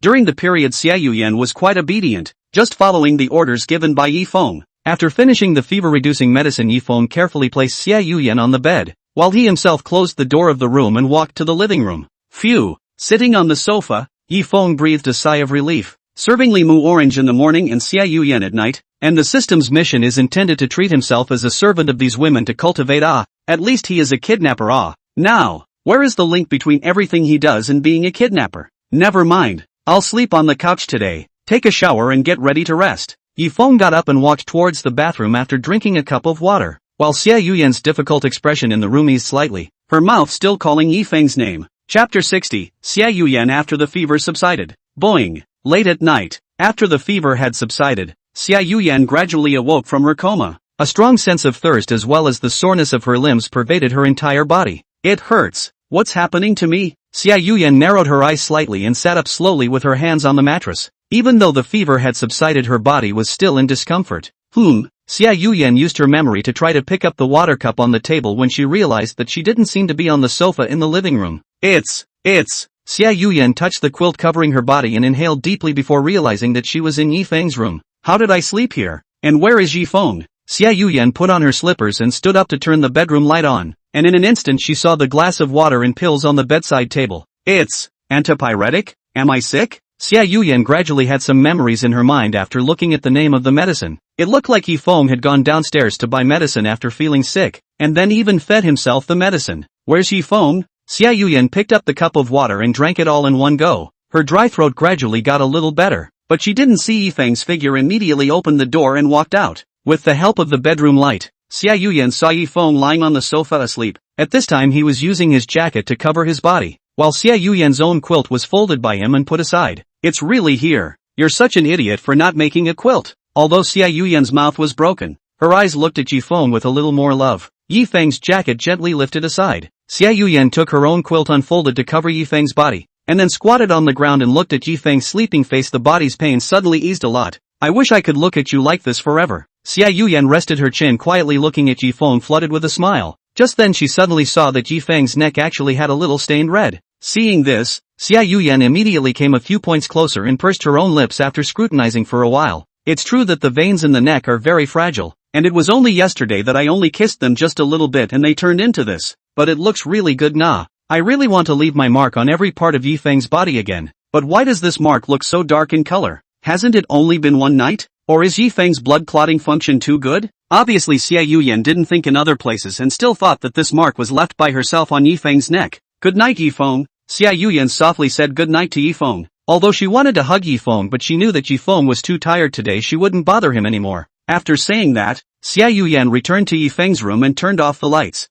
During the period Xiao Yian was quite obedient, just following the orders given by Yifeng. After finishing the fever-reducing medicine, Yifeng carefully placed Xiao Yian on the bed, while he himself closed the door of the room and walked to the living room. Phew! Sitting on the sofa, Yifeng breathed a sigh of relief. Serving Limu orange in the morning and Xiao Yian at night, and the system's mission is intended to treat himself as a servant of these women to cultivate at least he is a kidnapper Now, where is the link between everything he does and being a kidnapper? Never mind, I'll sleep on the couch today, take a shower and get ready to rest. Yifeng got up and walked towards the bathroom after drinking a cup of water, while Xiao Yian's difficult expression in the room eased slightly, her mouth still calling Yifeng's name. Chapter 60, Xiao Yian after the fever subsided. Boing. Late at night, after the fever had subsided, Xiao Yian gradually awoke from her coma. A strong sense of thirst as well as the soreness of her limbs pervaded her entire body. "It hurts. What's happening to me?" Xiao Yian narrowed her eyes slightly and sat up slowly with her hands on the mattress. Even though the fever had subsided, her body was still in discomfort. Xiao Yian used her memory to try to pick up the water cup on the table when she realized that she didn't seem to be on the sofa in the living room. It's. Xiao Yian touched the quilt covering her body and inhaled deeply before realizing that she was in Yifeng's room. "How did I sleep here? And where is Yifeng?" Xiao Yian put on her slippers and stood up to turn the bedroom light on, and in an instant she saw the glass of water and pills on the bedside table. "It's antipyretic? Am I sick?" Xiao Yian gradually had some memories in her mind after looking at the name of the medicine. It looked like Yifeng had gone downstairs to buy medicine after feeling sick, and then even fed himself the medicine. "Where's Yifeng?" Xiao Yian picked up the cup of water and drank it all in one go. Her dry throat gradually got a little better, but she didn't see Yifeng's figure immediately opened the door and walked out. With the help of the bedroom light, Xiao Yian saw Yifeng lying on the sofa asleep. At this time he was using his jacket to cover his body, while Xiao Yian's own quilt was folded by him and put aside. "It's really here. You're such an idiot for not making a quilt." Although Xiao Yian's mouth was broken, her eyes looked at Yifeng with a little more love. Yifeng's jacket gently lifted aside. Xiao Yian took her own quilt unfolded to cover Yifeng's body, and then squatted on the ground and looked at Yifeng's sleeping face. The body's pain suddenly eased a lot. "I wish I could look at you like this forever." Xiao Yian rested her chin quietly looking at Yifeng flooded with a smile. Just then she suddenly saw that Yifeng's neck actually had a little stained red. Seeing this, Xiao Yian immediately came a few points closer and pursed her own lips after scrutinizing for a while. "It's true that the veins in the neck are very fragile, and it was only yesterday that I only kissed them just a little bit and they turned into this. But it looks really good nah. I really want to leave my mark on every part of Yifeng's body again. But why does this mark look so dark in color? Hasn't it only been one night? Or is Yifeng's blood clotting function too good?" Obviously Xiao Yian didn't think in other places and still thought that this mark was left by herself on Yifeng's neck. "Good night Yifeng." Xiao Yian softly said good night to Yifeng. Although she wanted to hug Yifeng, but she knew that Yifeng was too tired today, she wouldn't bother him anymore. After saying that, Xiao Yian returned to Yifeng's room and turned off the lights.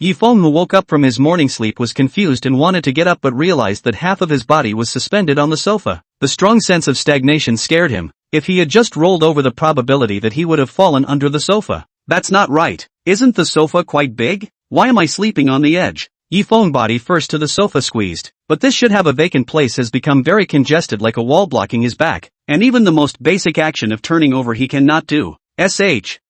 Yifeng, who woke up from his morning sleep, was confused and wanted to get up but realized that half of his body was suspended on the sofa. The strong sense of stagnation scared him. If he had just rolled over, the probability that he would have fallen under the sofa. "That's not right. Isn't the sofa quite big? Why am I sleeping on the edge?" Yifeng's body first to the sofa squeezed. but this should have a vacant place has become very congested like a wall blocking his back, and even the most basic action of turning over he cannot do.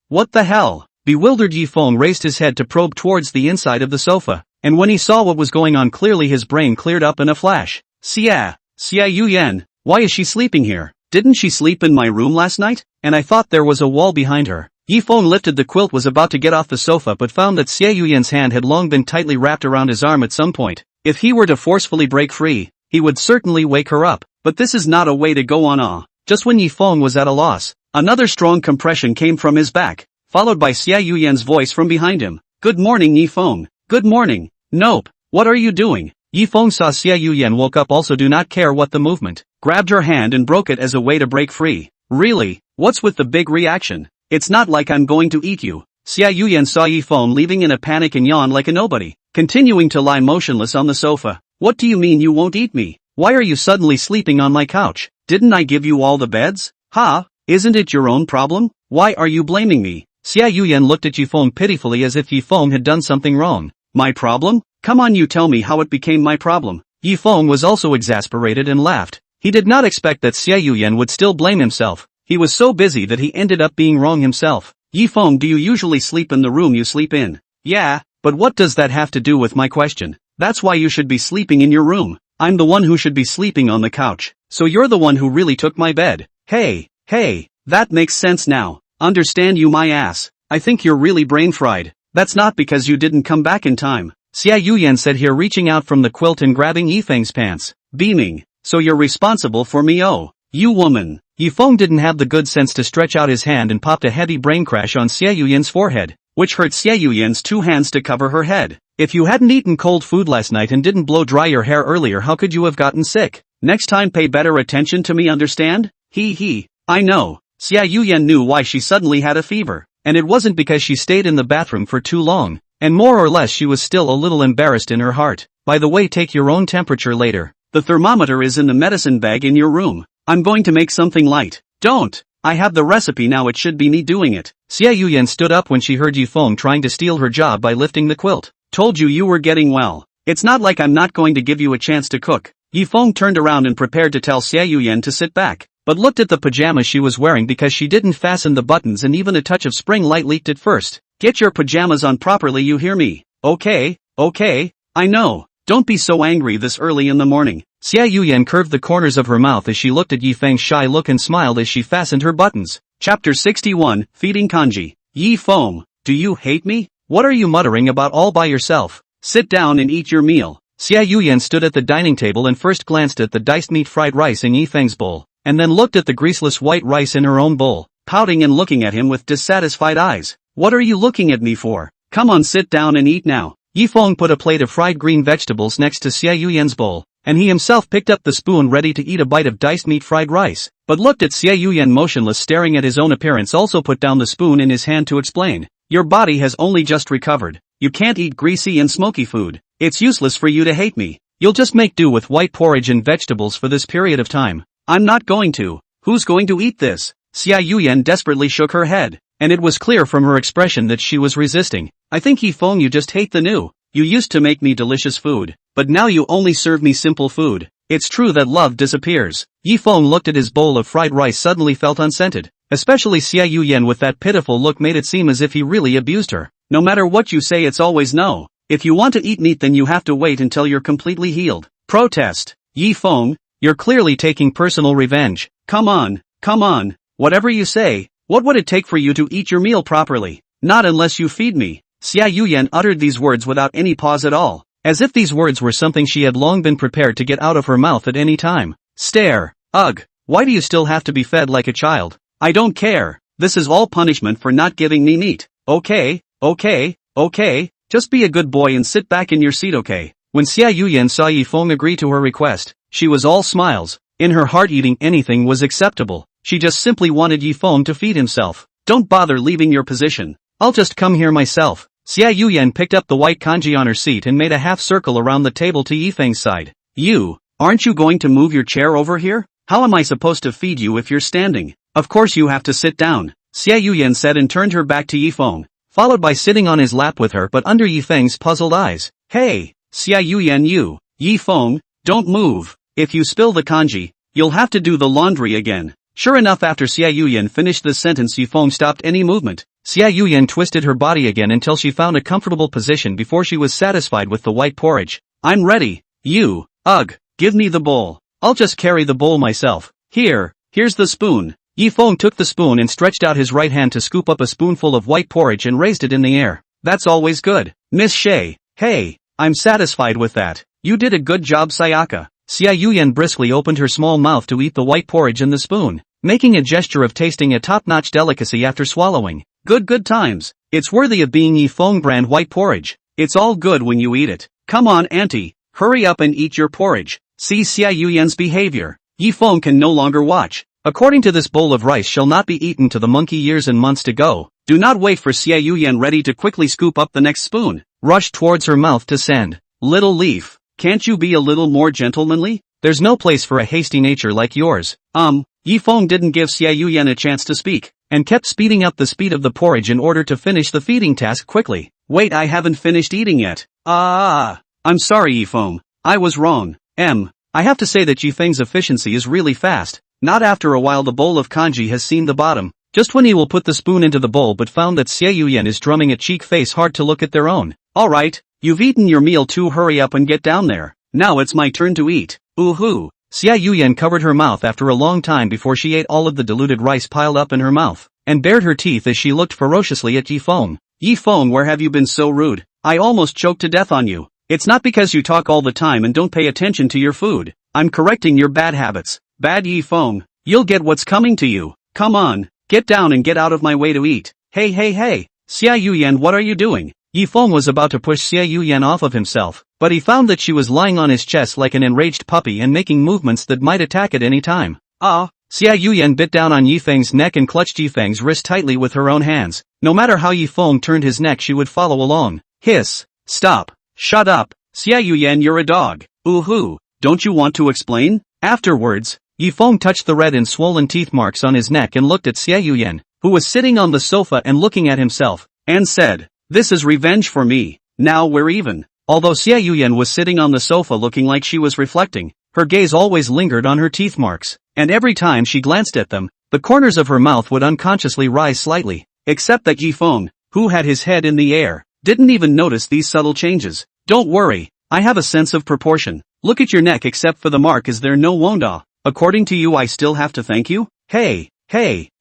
What the hell? Bewildered Yifeng raised his head to probe towards the inside of the sofa, and when he saw what was going on clearly his brain cleared up in a flash. Xiao Yian, why is she sleeping here? Didn't she sleep in my room last night? And I thought there was a wall behind her. Yifeng lifted the quilt, was about to get off the sofa but found that Xiao Yian's hand had long been tightly wrapped around his arm at some point. If he were to forcefully break free, he would certainly wake her up, but this is not a way to go on. Just when Yifeng was at a loss, another strong compression came from his back, followed by Xiao Yian's voice from behind him. Good morning Yifeng. Good morning. Nope. What are you doing? Yifeng saw Xiao Yian woke up, also do not care what the movement, grabbed her hand and broke it as a way to break free. Really? What's with the big reaction? It's not like I'm going to eat you. Xiao Yian saw Yifeng leaving in a panic and yawned like a nobody, continuing to lie motionless on the sofa. What do you mean you won't eat me? Why are you suddenly sleeping on my couch? Didn't I give you all the beds? Isn't it your own problem? Why are you blaming me? Xiao Yian looked at Yifeng pitifully as if Yifeng had done something wrong. My problem? Come on, you tell me how it became my problem. Yifeng was also exasperated and laughed. He did not expect that Xiao Yian would still blame himself. He was so busy that he ended up being wrong himself. Yifeng, do you usually sleep in the room you sleep in? Yeah, but what does that have to do with my question? That's why you should be sleeping in your room. I'm the one who should be sleeping on the couch. So you're the one who really took my bed. Hey, that makes sense now. Understand you my ass. I think you're really brain fried. That's not because you didn't come back in time. Xiao Yian said here, reaching out from the quilt and grabbing Yifeng's pants. Beaming. So you're responsible for me, oh, you woman. Yifeng didn't have the good sense to stretch out his hand and popped a heavy brain crash on Xiao Yian's forehead, which hurt Xiao Yian's two hands to cover her head. If you hadn't eaten cold food last night and didn't blow dry your hair earlier, how could you have gotten sick? Next time pay better attention to me, understand? I know. Xiao Yian knew why she suddenly had a fever, and it wasn't because she stayed in the bathroom for too long, and more or less she was still a little embarrassed in her heart. By the way, take your own temperature later. The thermometer is in the medicine bag in your room. I'm going to make something light. Don't. I have the recipe now, it should be me doing it. Xiao Yian stood up when she heard Yifeng trying to steal her job by lifting the quilt. Told you were getting well. It's not like I'm not going to give you a chance to cook. Yifeng turned around and prepared to tell Xiao Yian to sit back, but looked at the pajamas she was wearing because she didn't fasten the buttons and even a touch of spring light leaked at first. Get your pajamas on properly, you hear me? Okay, I know. Don't be so angry this early in the morning. Xiao Yian curved the corners of her mouth as she looked at Yifeng's shy look and smiled as she fastened her buttons. Chapter 61, Feeding Kanji. Yifeng, do you hate me? What are you muttering about all by yourself? Sit down and eat your meal. Xiao Yian stood at the dining table and first glanced at the diced meat fried rice in Yifeng's bowl, and then looked at the greaseless white rice in her own bowl, pouting and looking at him with dissatisfied eyes. What are you looking at me for? Come on, sit down and eat now. Yifeng put a plate of fried green vegetables next to Xiao Yian's bowl, and he himself picked up the spoon ready to eat a bite of diced meat fried rice, but looked at Xiao Yian motionless, staring at his own appearance, also put down the spoon in his hand to explain. Your body has only just recovered. You can't eat greasy and smoky food. It's useless for you to hate me. You'll just make do with white porridge and vegetables for this period of time. I'm not going to. Who's going to eat this? Xiao Yian desperately shook her head, and it was clear from her expression that she was resisting. I think Yifeng, you just hate the new. You used to make me delicious food, but now you only serve me simple food. It's true that love disappears. Yifeng looked at his bowl of fried rice, suddenly felt unscented. Especially Xiao Yian with that pitiful look made it seem as if he really abused her. No matter what you say, it's always no. If you want to eat meat, then you have to wait until you're completely healed. Protest. Yifeng, you're clearly taking personal revenge. Come on. Whatever you say. What would it take for you to eat your meal properly? Not unless you feed me. Xiao Yian uttered these words without any pause at all, as if these words were something she had long been prepared to get out of her mouth at any time. Stare. Ugh. Why do you still have to be fed like a child? I don't care. This is all punishment for not giving me meat. Okay. Just be a good boy and sit back in your seat, okay? When Xiao Yian saw Yifeng agree to her request, she was all smiles. In her heart, eating anything was acceptable. She just simply wanted Yifeng to feed himself. Don't bother leaving your position. I'll just come here myself. Xiao Yian picked up the white kanji on her seat and made a half circle around the table to Yifeng's side. Aren't you going to move your chair over here? How am I supposed to feed you if you're standing? Of course you have to sit down. Xiao Yian said and turned her back to Yifeng, followed by sitting on his lap with her but under Yifeng's puzzled eyes. Hey, Xiao Yian, Yifeng, Don't move. If you spill the kanji, you'll have to do the laundry again. Sure enough, after Xiao Yian finished this sentence, Yifeng stopped any movement. Xiao Yian twisted her body again until she found a comfortable position before she was satisfied with the white porridge. I'm ready. Ugh, give me the bowl. I'll just carry the bowl myself. Here's the spoon. Yifeng took the spoon and stretched out his right hand to scoop up a spoonful of white porridge and raised it in the air. That's always good. Miss Shay. Hey, I'm satisfied with that. You did a good job, Sayaka. Xiao Yian briskly opened her small mouth to eat the white porridge in the spoon, making a gesture of tasting a top-notch delicacy after swallowing. Good times. It's worthy of being Yifeng brand white porridge. It's all good when you eat it. Come on, auntie. Hurry up and eat your porridge. See Xiao Yian's behavior. Yifeng can no longer watch. According to this bowl of rice shall not be eaten to the monkey years and months to go. Do not wait for Xiao Yian ready to quickly scoop up the next spoon. Rush towards her mouth to send. Little leaf. Can't you be a little more gentlemanly? There's no place for a hasty nature like yours. Yifeng didn't give Xiao Yian a chance to speak, and kept speeding up the speed of the porridge in order to finish the feeding task quickly. Wait, I haven't finished eating yet. I'm sorry, Yifeng. I was wrong. I have to say that Yifeng's efficiency is really fast. Not after a while the bowl of kanji has seen the bottom. Just when he will put the spoon into the bowl but found that Xiao Yian is drumming a cheek face hard to look at their own. Alright, you've eaten your meal too, hurry up and get down there. Now it's my turn to eat. Ooh-hoo. Xiao Yian covered her mouth after a long time before she ate all of the diluted rice piled up in her mouth, and bared her teeth as she looked ferociously at Yifeng. Yifeng, where have you been so rude? I almost choked to death on you. It's not because you talk all the time and don't pay attention to your food. I'm correcting your bad habits. Bad Yifeng. You'll get what's coming to you. Come on, get down and get out of my way to eat. Hey. Xiao Yian, what are you doing? Yifeng was about to push Xiao Yian off of himself, but he found that she was lying on his chest like an enraged puppy and making movements that might attack at any time. Xiao Yian bit down on Yifeng's neck and clutched Yifeng's wrist tightly with her own hands. No matter how Yifeng turned his neck, she would follow along. Hiss. Stop. Shut up. Xiao Yian, you're a dog. Ooh-hoo. Don't you want to explain? Afterwards, Yifeng touched the red and swollen teeth marks on his neck and looked at Xiao Yian, who was sitting on the sofa and looking at himself, and said, "This is revenge for me. Now we're even." Although Xiao Yian was sitting on the sofa looking like she was reflecting, her gaze always lingered on her teeth marks, and every time she glanced at them, the corners of her mouth would unconsciously rise slightly, except that Yifeng, who had his head in the air, didn't even notice these subtle changes. Don't worry, I have a sense of proportion. Look at your neck, except for the mark, is there no wonda? According to you, I still have to thank you? Hey,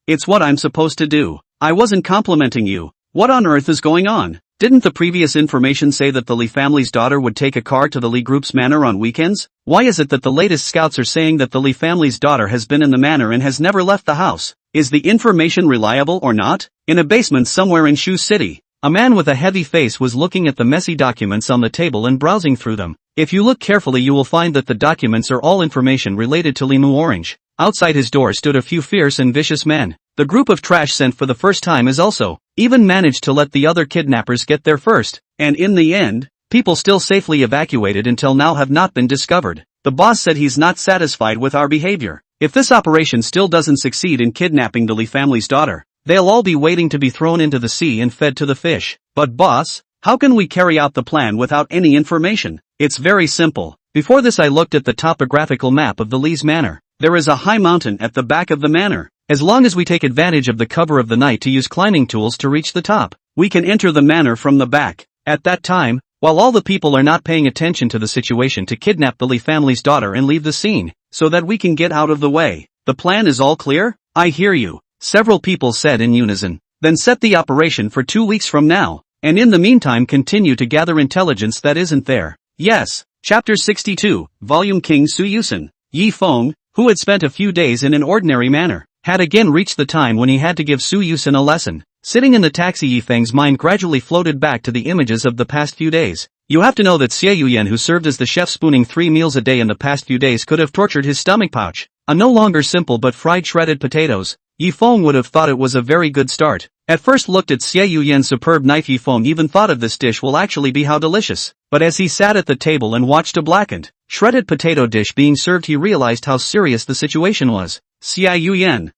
it's what I'm supposed to do. I wasn't complimenting you. What on earth is going on? Didn't the previous information say that the Li family's daughter would take a car to the Li group's manor on weekends? Why is it that the latest scouts are saying that the Li family's daughter has been in the manor and has never left the house? Is the information reliable or not? In a basement somewhere in Shu City, a man with a heavy face was looking at the messy documents on the table and browsing through them. If you look carefully, you will find that the documents are all information related to Limu Orange. Outside his door stood a few fierce and vicious men. The group of trash sent for the first time is also even managed to let the other kidnappers get there first, and in the end, people still safely evacuated until now have not been discovered. The boss said he's not satisfied with our behavior. If this operation still doesn't succeed in kidnapping the Li family's daughter, they'll all be waiting to be thrown into the sea and fed to the fish. But boss, how can we carry out the plan without any information? It's very simple. Before this, I looked at the topographical map of the Li's manor. There is a high mountain at the back of the manor. As long as we take advantage of the cover of the night to use climbing tools to reach the top, we can enter the manor from the back. At that time, while all the people are not paying attention to the situation, to kidnap the Li family's daughter and leave the scene, so that we can get out of the way. The plan is all clear? I hear you, several people said in unison. Then set the operation for 2 weeks from now, and in the meantime continue to gather intelligence that isn't there. Yes. Chapter 62, Volume King Su Yusen. Yifeng, who had spent a few days in an ordinary manner, had again reached the time when he had to give Su Yusen a lesson. Sitting in the taxi, Yifeng's mind gradually floated back to the images of the past few days. You have to know that Xiao Yian, who served as the chef spooning 3 meals a day in the past few days, could have tortured his stomach pouch. A no longer simple but fried shredded potatoes. Yifeng would have thought it was a very good start. At first looked at Xiao Yian's superb knife, Yifeng even thought of this dish will actually be how delicious. But as he sat at the table and watched a blackened, shredded potato dish being served, he realized how serious the situation was. Xiao Yian,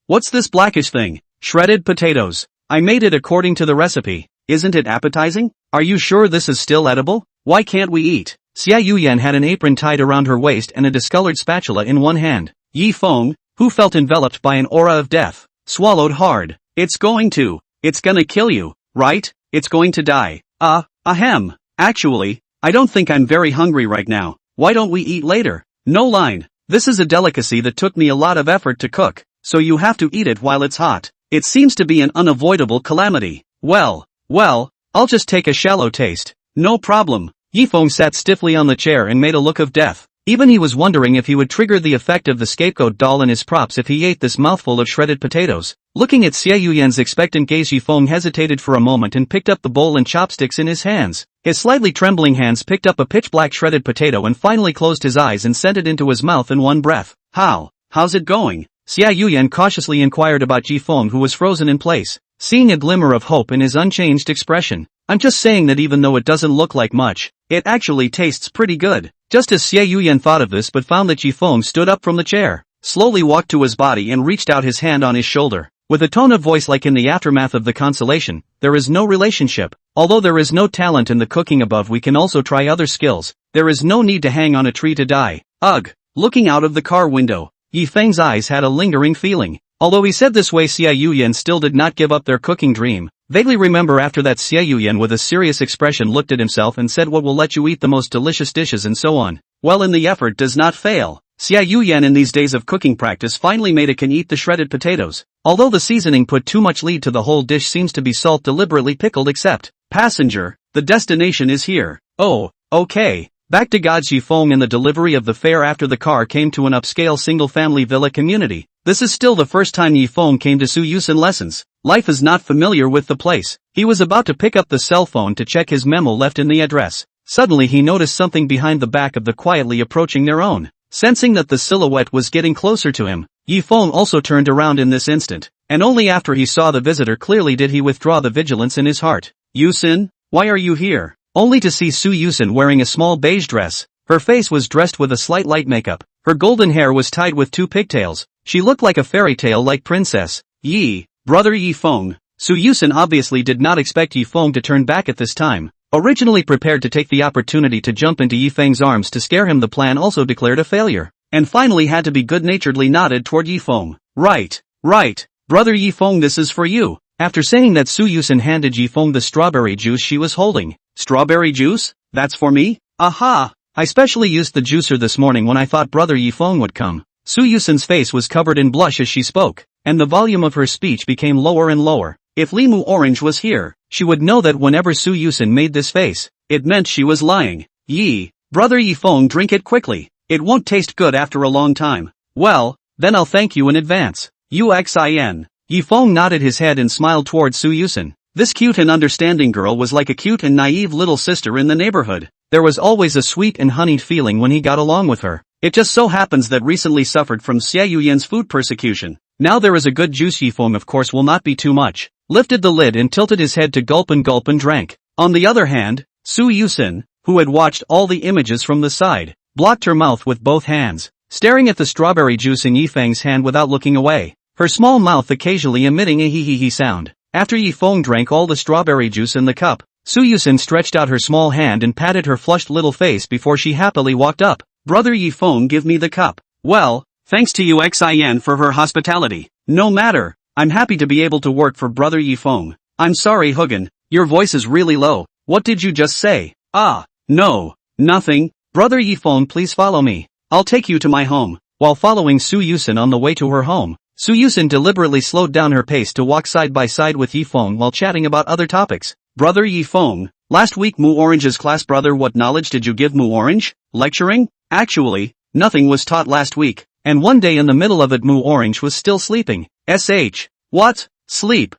what's this blackish thing? Shredded potatoes. I made it according to the recipe. Isn't it appetizing? Are you sure this is still edible? Why can't we eat? Xiao Yian had an apron tied around her waist and a discolored spatula in one hand. Yifeng, who felt enveloped by an aura of death, swallowed hard. It's gonna kill you, right? It's going to die. Ahem. Actually, I don't think I'm very hungry right now. Why don't we eat later? No line. This is a delicacy that took me a lot of effort to cook, so you have to eat it while it's hot. It seems to be an unavoidable calamity. Well, I'll just take a shallow taste. No problem. Yifeng sat stiffly on the chair and made a look of death. Even he was wondering if he would trigger the effect of the scapegoat doll in his props if he ate this mouthful of shredded potatoes. Looking at Xiao Yian's expectant gaze, Yifeng hesitated for a moment and picked up the bowl and chopsticks in his hands. His slightly trembling hands picked up a pitch-black shredded potato and finally closed his eyes and sent it into his mouth in one breath. How's it going? Xiao Yian cautiously inquired about Yifeng, who was frozen in place, seeing a glimmer of hope in his unchanged expression. I'm just saying that even though it doesn't look like much, it actually tastes pretty good. Just as Xiao Yian thought of this but found that Yifeng stood up from the chair, slowly walked to his body and reached out his hand on his shoulder. With a tone of voice like in the aftermath of the consolation, there is no relationship. Although there is no talent in the cooking above, we can also try other skills. There is no need to hang on a tree to die. Ugh. Looking out of the car window, Yifeng's eyes had a lingering feeling. Although he said this way, Xiao Yian still did not give up their cooking dream. Vaguely remember after that, Xiao Yian with a serious expression looked at himself and said, what will let you eat the most delicious dishes and so on. Well, in the effort does not fail. Xiao Yian in these days of cooking practice finally made it can eat the shredded potatoes. Although the seasoning put too much lead to the whole dish seems to be salt deliberately pickled except, passenger, the destination is here. Oh, okay. Back to God's Yifeng and the delivery of the fare after the car came to an upscale single-family villa community. This is still the first time Yifeng came to Yusen lessons. Life is not familiar with the place. He was about to pick up the cell phone to check his memo left in the address. Suddenly he noticed something behind the back of the quietly approaching their own. Sensing that the silhouette was getting closer to him, Yifeng also turned around in this instant, and only after he saw the visitor clearly did he withdraw the vigilance in his heart. Yusen, why are you here? Only to see Yusen wearing a small beige dress. Her face was dressed with a slight light makeup. Her golden hair was tied with two pigtails. She looked like a fairy tale-like princess. Brother Yifeng. Yusen obviously did not expect Yifeng to turn back at this time. Originally prepared to take the opportunity to jump into Yifeng's arms to scare him, the plan also declared a failure, and finally had to be good-naturedly nodded toward Yifeng. Right. Brother Yifeng, this is for you. After saying that, Yusen handed Yifeng the strawberry juice she was holding. Strawberry juice? That's for me? Aha! I specially used the juicer this morning when I thought Brother Yifeng would come. Yusen's face was covered in blush as she spoke, and the volume of her speech became lower and lower. If Limu Orange was here, she would know that whenever Yusen made this face, it meant she was lying. Brother Yifeng, drink it quickly. It won't taste good after a long time. Well, then I'll thank you in advance. Yuxin. Yifeng nodded his head and smiled towards Yusen. This cute and understanding girl was like a cute and naive little sister in the neighborhood. There was always a sweet and honeyed feeling when he got along with her. It just so happens that recently suffered from Xiao Yian's food persecution. Now there is a good juice. Yifeng of course will not be too much. Lifted the lid and tilted his head to gulp and drank. On the other hand, Yusen, who had watched all the images from the side, blocked her mouth with both hands, staring at the strawberry juice in Yifeng's hand without looking away, her small mouth occasionally emitting a hee-hee-hee sound. After Yifeng drank all the strawberry juice in the cup, Yusen stretched out her small hand and patted her flushed little face before she happily walked up. Brother Yifeng, give me the cup. Well, thanks to Yuxin for her hospitality. No matter, I'm happy to be able to work for Brother Yifeng. I'm sorry, Hugen, your voice is really low. What did you just say? No, nothing. Brother Yifeng, please follow me. I'll take you to my home. While following Yusen on the way to her home, Yusen deliberately slowed down her pace to walk side by side with Yifeng while chatting about other topics. Brother Yifeng, last week Mu Orange's class. Brother, what knowledge did you give Mu Orange? Lecturing? Actually, nothing was taught last week, and one day in the middle of it Mu Orange was still sleeping. What? Sleep.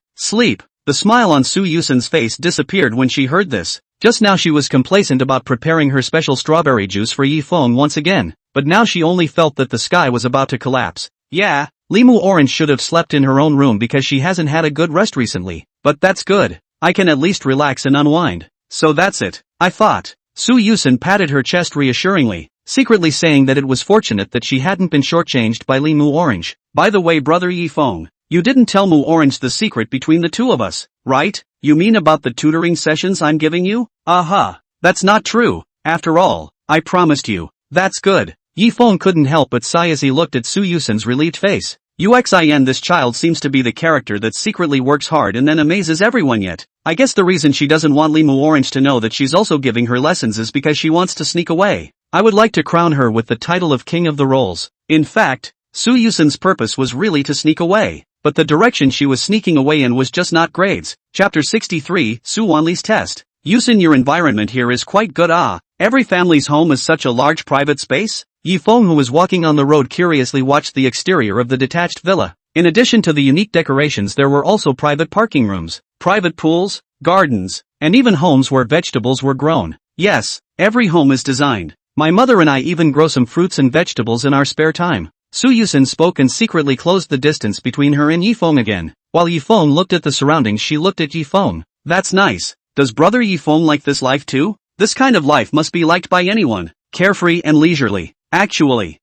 The smile on Yusen's face disappeared when she heard this. Just now she was complacent about preparing her special strawberry juice for Yifeng once again, but now she only felt that the sky was about to collapse. Yeah, Limu Orange should have slept in her own room because she hasn't had a good rest recently, but that's good. I can at least relax and unwind. So that's it, I thought. Yusen patted her chest reassuringly, secretly saying that it was fortunate that she hadn't been shortchanged by Limu Orange. By the way, Brother Yifeng, you didn't tell Mu Orange the secret between the two of us, right? You mean about the tutoring sessions I'm giving you? That's not true. After all, I promised you. That's good. Yifeng couldn't help but sigh as he looked at Su Yusen's relieved face. Yuxin, this child seems to be the character that secretly works hard and then amazes everyone yet. I guess the reason she doesn't want Limu Orange to know that she's also giving her lessons is because she wants to sneak away. I would like to crown her with the title of King of the Rolls. In fact, Su Yusen's purpose was really to sneak away, but the direction she was sneaking away in was just not grades. Chapter 63, Suani's Test. Yusen, your environment here is quite good. Every family's home is such a large private space? Yifeng, who was walking on the road, curiously watched the exterior of the detached villa. In addition to the unique decorations, there were also private parking rooms, private pools, gardens, and even homes where vegetables were grown. Yes, every home is designed. My mother and I even grow some fruits and vegetables in our spare time. Su Yusen spoke and secretly closed the distance between her and Yifeng again. While Yifeng looked at the surroundings, she looked at Yifeng. That's nice. Does brother Yifeng like this life too? This kind of life must be liked by anyone. Carefree and leisurely. Actually,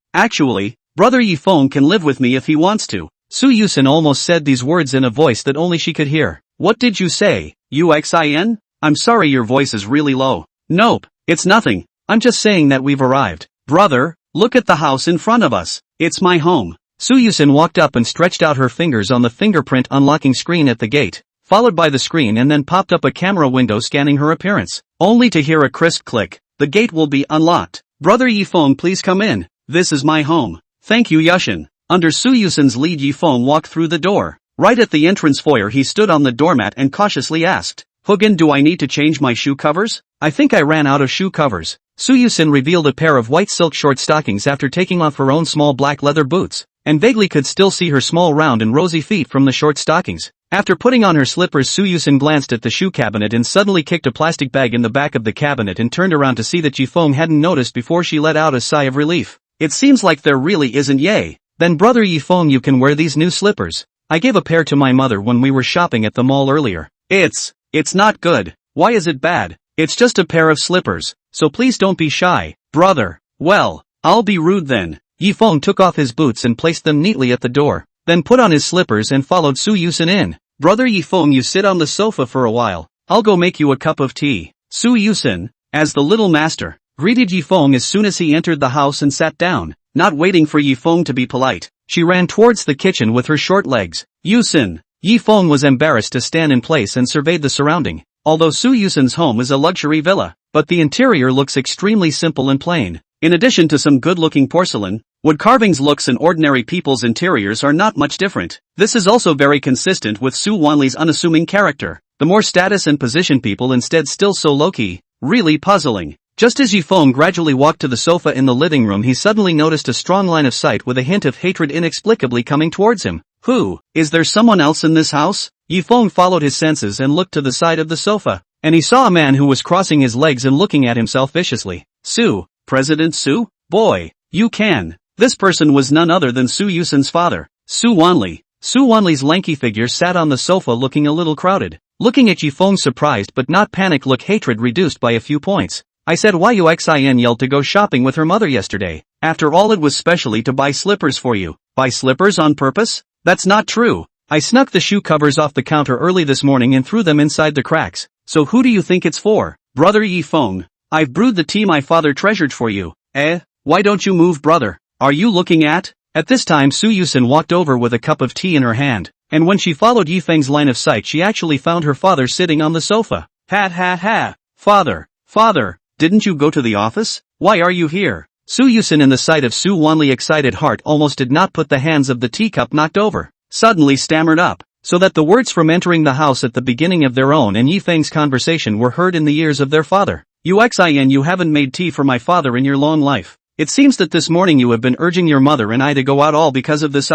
brother Yifeng can live with me if he wants to. Su Yusen almost said these words in a voice that only she could hear. What did you say, Yuxin? I'm sorry, your voice is really low. Nope, it's nothing. I'm just saying that we've arrived. Brother, look at the house in front of us. It's my home. Su Yusen walked up and stretched out her fingers on the fingerprint unlocking screen at the gate, followed by the screen, and then popped up a camera window scanning her appearance, only to hear a crisp click. The gate will be unlocked. Brother Yifeng, please come in. This is my home. Thank you, Yuxin. Under Su Yusen's lead, Yifeng walked through the door. Right at the entrance foyer, he stood on the doormat and cautiously asked, Hugen, do I need to change my shoe covers? I think I ran out of shoe covers. Su Yusen revealed a pair of white silk short stockings after taking off her own small black leather boots, and vaguely could still see her small round and rosy feet from the short stockings. After putting on her slippers, Su Yusen glanced at the shoe cabinet and suddenly kicked a plastic bag in the back of the cabinet and turned around to see that Yifeng hadn't noticed before she let out a sigh of relief. It seems like there really isn't. Yay. Then brother Yifeng, you can wear these new slippers. I gave a pair to my mother when we were shopping at the mall earlier. It's not good. Why is it bad? It's just a pair of slippers, so please don't be shy, brother. Well, I'll be rude then. Yifeng took off his boots and placed them neatly at the door, then put on his slippers and followed Su Yusen in. Brother Yifeng, you sit on the sofa for a while. I'll go make you a cup of tea. Su Yusen, as the little master, greeted Yifeng as soon as he entered the house and sat down. Not waiting for Yifeng to be polite, she ran towards the kitchen with her short legs. Yusen. Yifeng was embarrassed to stand in place and surveyed the surrounding. Although Su Yusen's home is a luxury villa, but the interior looks extremely simple and plain. In addition to some good-looking porcelain, wood carvings, looks and ordinary people's interiors are not much different. This is also very consistent with Suani's unassuming character. The more status and position people instead still so low-key, really puzzling. Just as Yifeng gradually walked to the sofa in the living room, he suddenly noticed a strong line of sight with a hint of hatred inexplicably coming towards him. Who? Is there someone else in this house? Yifeng followed his senses and looked to the side of the sofa, and he saw a man who was crossing his legs and looking at himself viciously. Su, President Su? Boy, you can. This person was none other than Su Yusen's father, Suani. Suani's lanky figure sat on the sofa looking a little crowded, looking at Yifeng's surprised but not panicked look, hatred reduced by a few points. I said why Yuxin yelled to go shopping with her mother yesterday. After all, it was specially to buy slippers for you. Buy slippers on purpose? That's not true. I snuck the shoe covers off the counter early this morning and threw them inside the cracks. So who do you think it's for? Brother Yifeng. I've brewed the tea my father treasured for you. Why don't you move, brother? Are you looking at? At this time Su Yusen walked over with a cup of tea in her hand, and when she followed Yifeng's line of sight she actually found her father sitting on the sofa. Ha. Father, didn't you go to the office? Why are you here? Su Yusen, in the sight of Suani's excited heart, almost did not put the hands of the teacup knocked over, suddenly stammered up, so that the words from entering the house at the beginning of their own and Yifeng's conversation were heard in the ears of their father. Yuxin, you haven't made tea for my father in your long life. It seems that this morning you have been urging your mother and I to go out all because of this.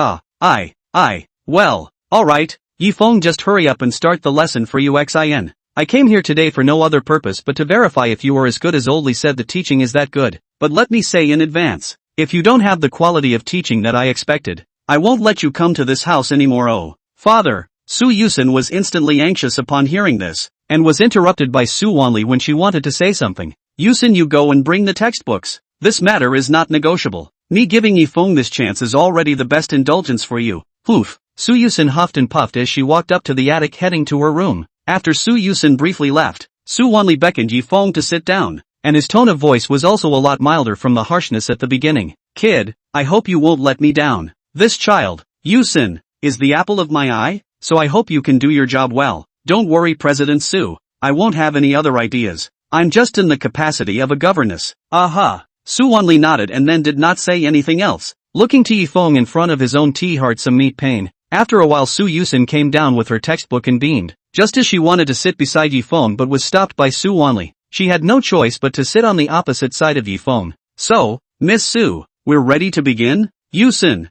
Well, alright, Yifeng, just hurry up and start the lesson for Yuxin. I came here today for no other purpose but to verify if you are as good as Oldly said the teaching is that good. But let me say in advance, if you don't have the quality of teaching that I expected, I won't let you come to this house anymore. Oh, father. Su Yusen was instantly anxious upon hearing this, and was interrupted by Suani when she wanted to say something. Yusen, you go and bring the textbooks. This matter is not negotiable. Me giving Yifeng this chance is already the best indulgence for you. Poof. Su Yusen huffed and puffed as she walked up to the attic heading to her room. After Su Yusen briefly left, Suani beckoned Yifeng to sit down. and his tone of voice was also a lot milder from the harshness at the beginning. Kid, I hope you won't let me down. This child, Yusen, is the apple of my eye, so I hope you can do your job well. Don't worry, President Su. I won't have any other ideas. I'm just in the capacity of a governess. Aha. Suani nodded and then did not say anything else, looking to Yifeng in front of his own tea-heart some meat pain. After a while Su Yusen came down with her textbook and beamed, just as she wanted to sit beside Yifeng but was stopped by Suani. She had no choice but to sit on the opposite side of Yifeng. So, Miss Su, we're ready to begin? Yusen.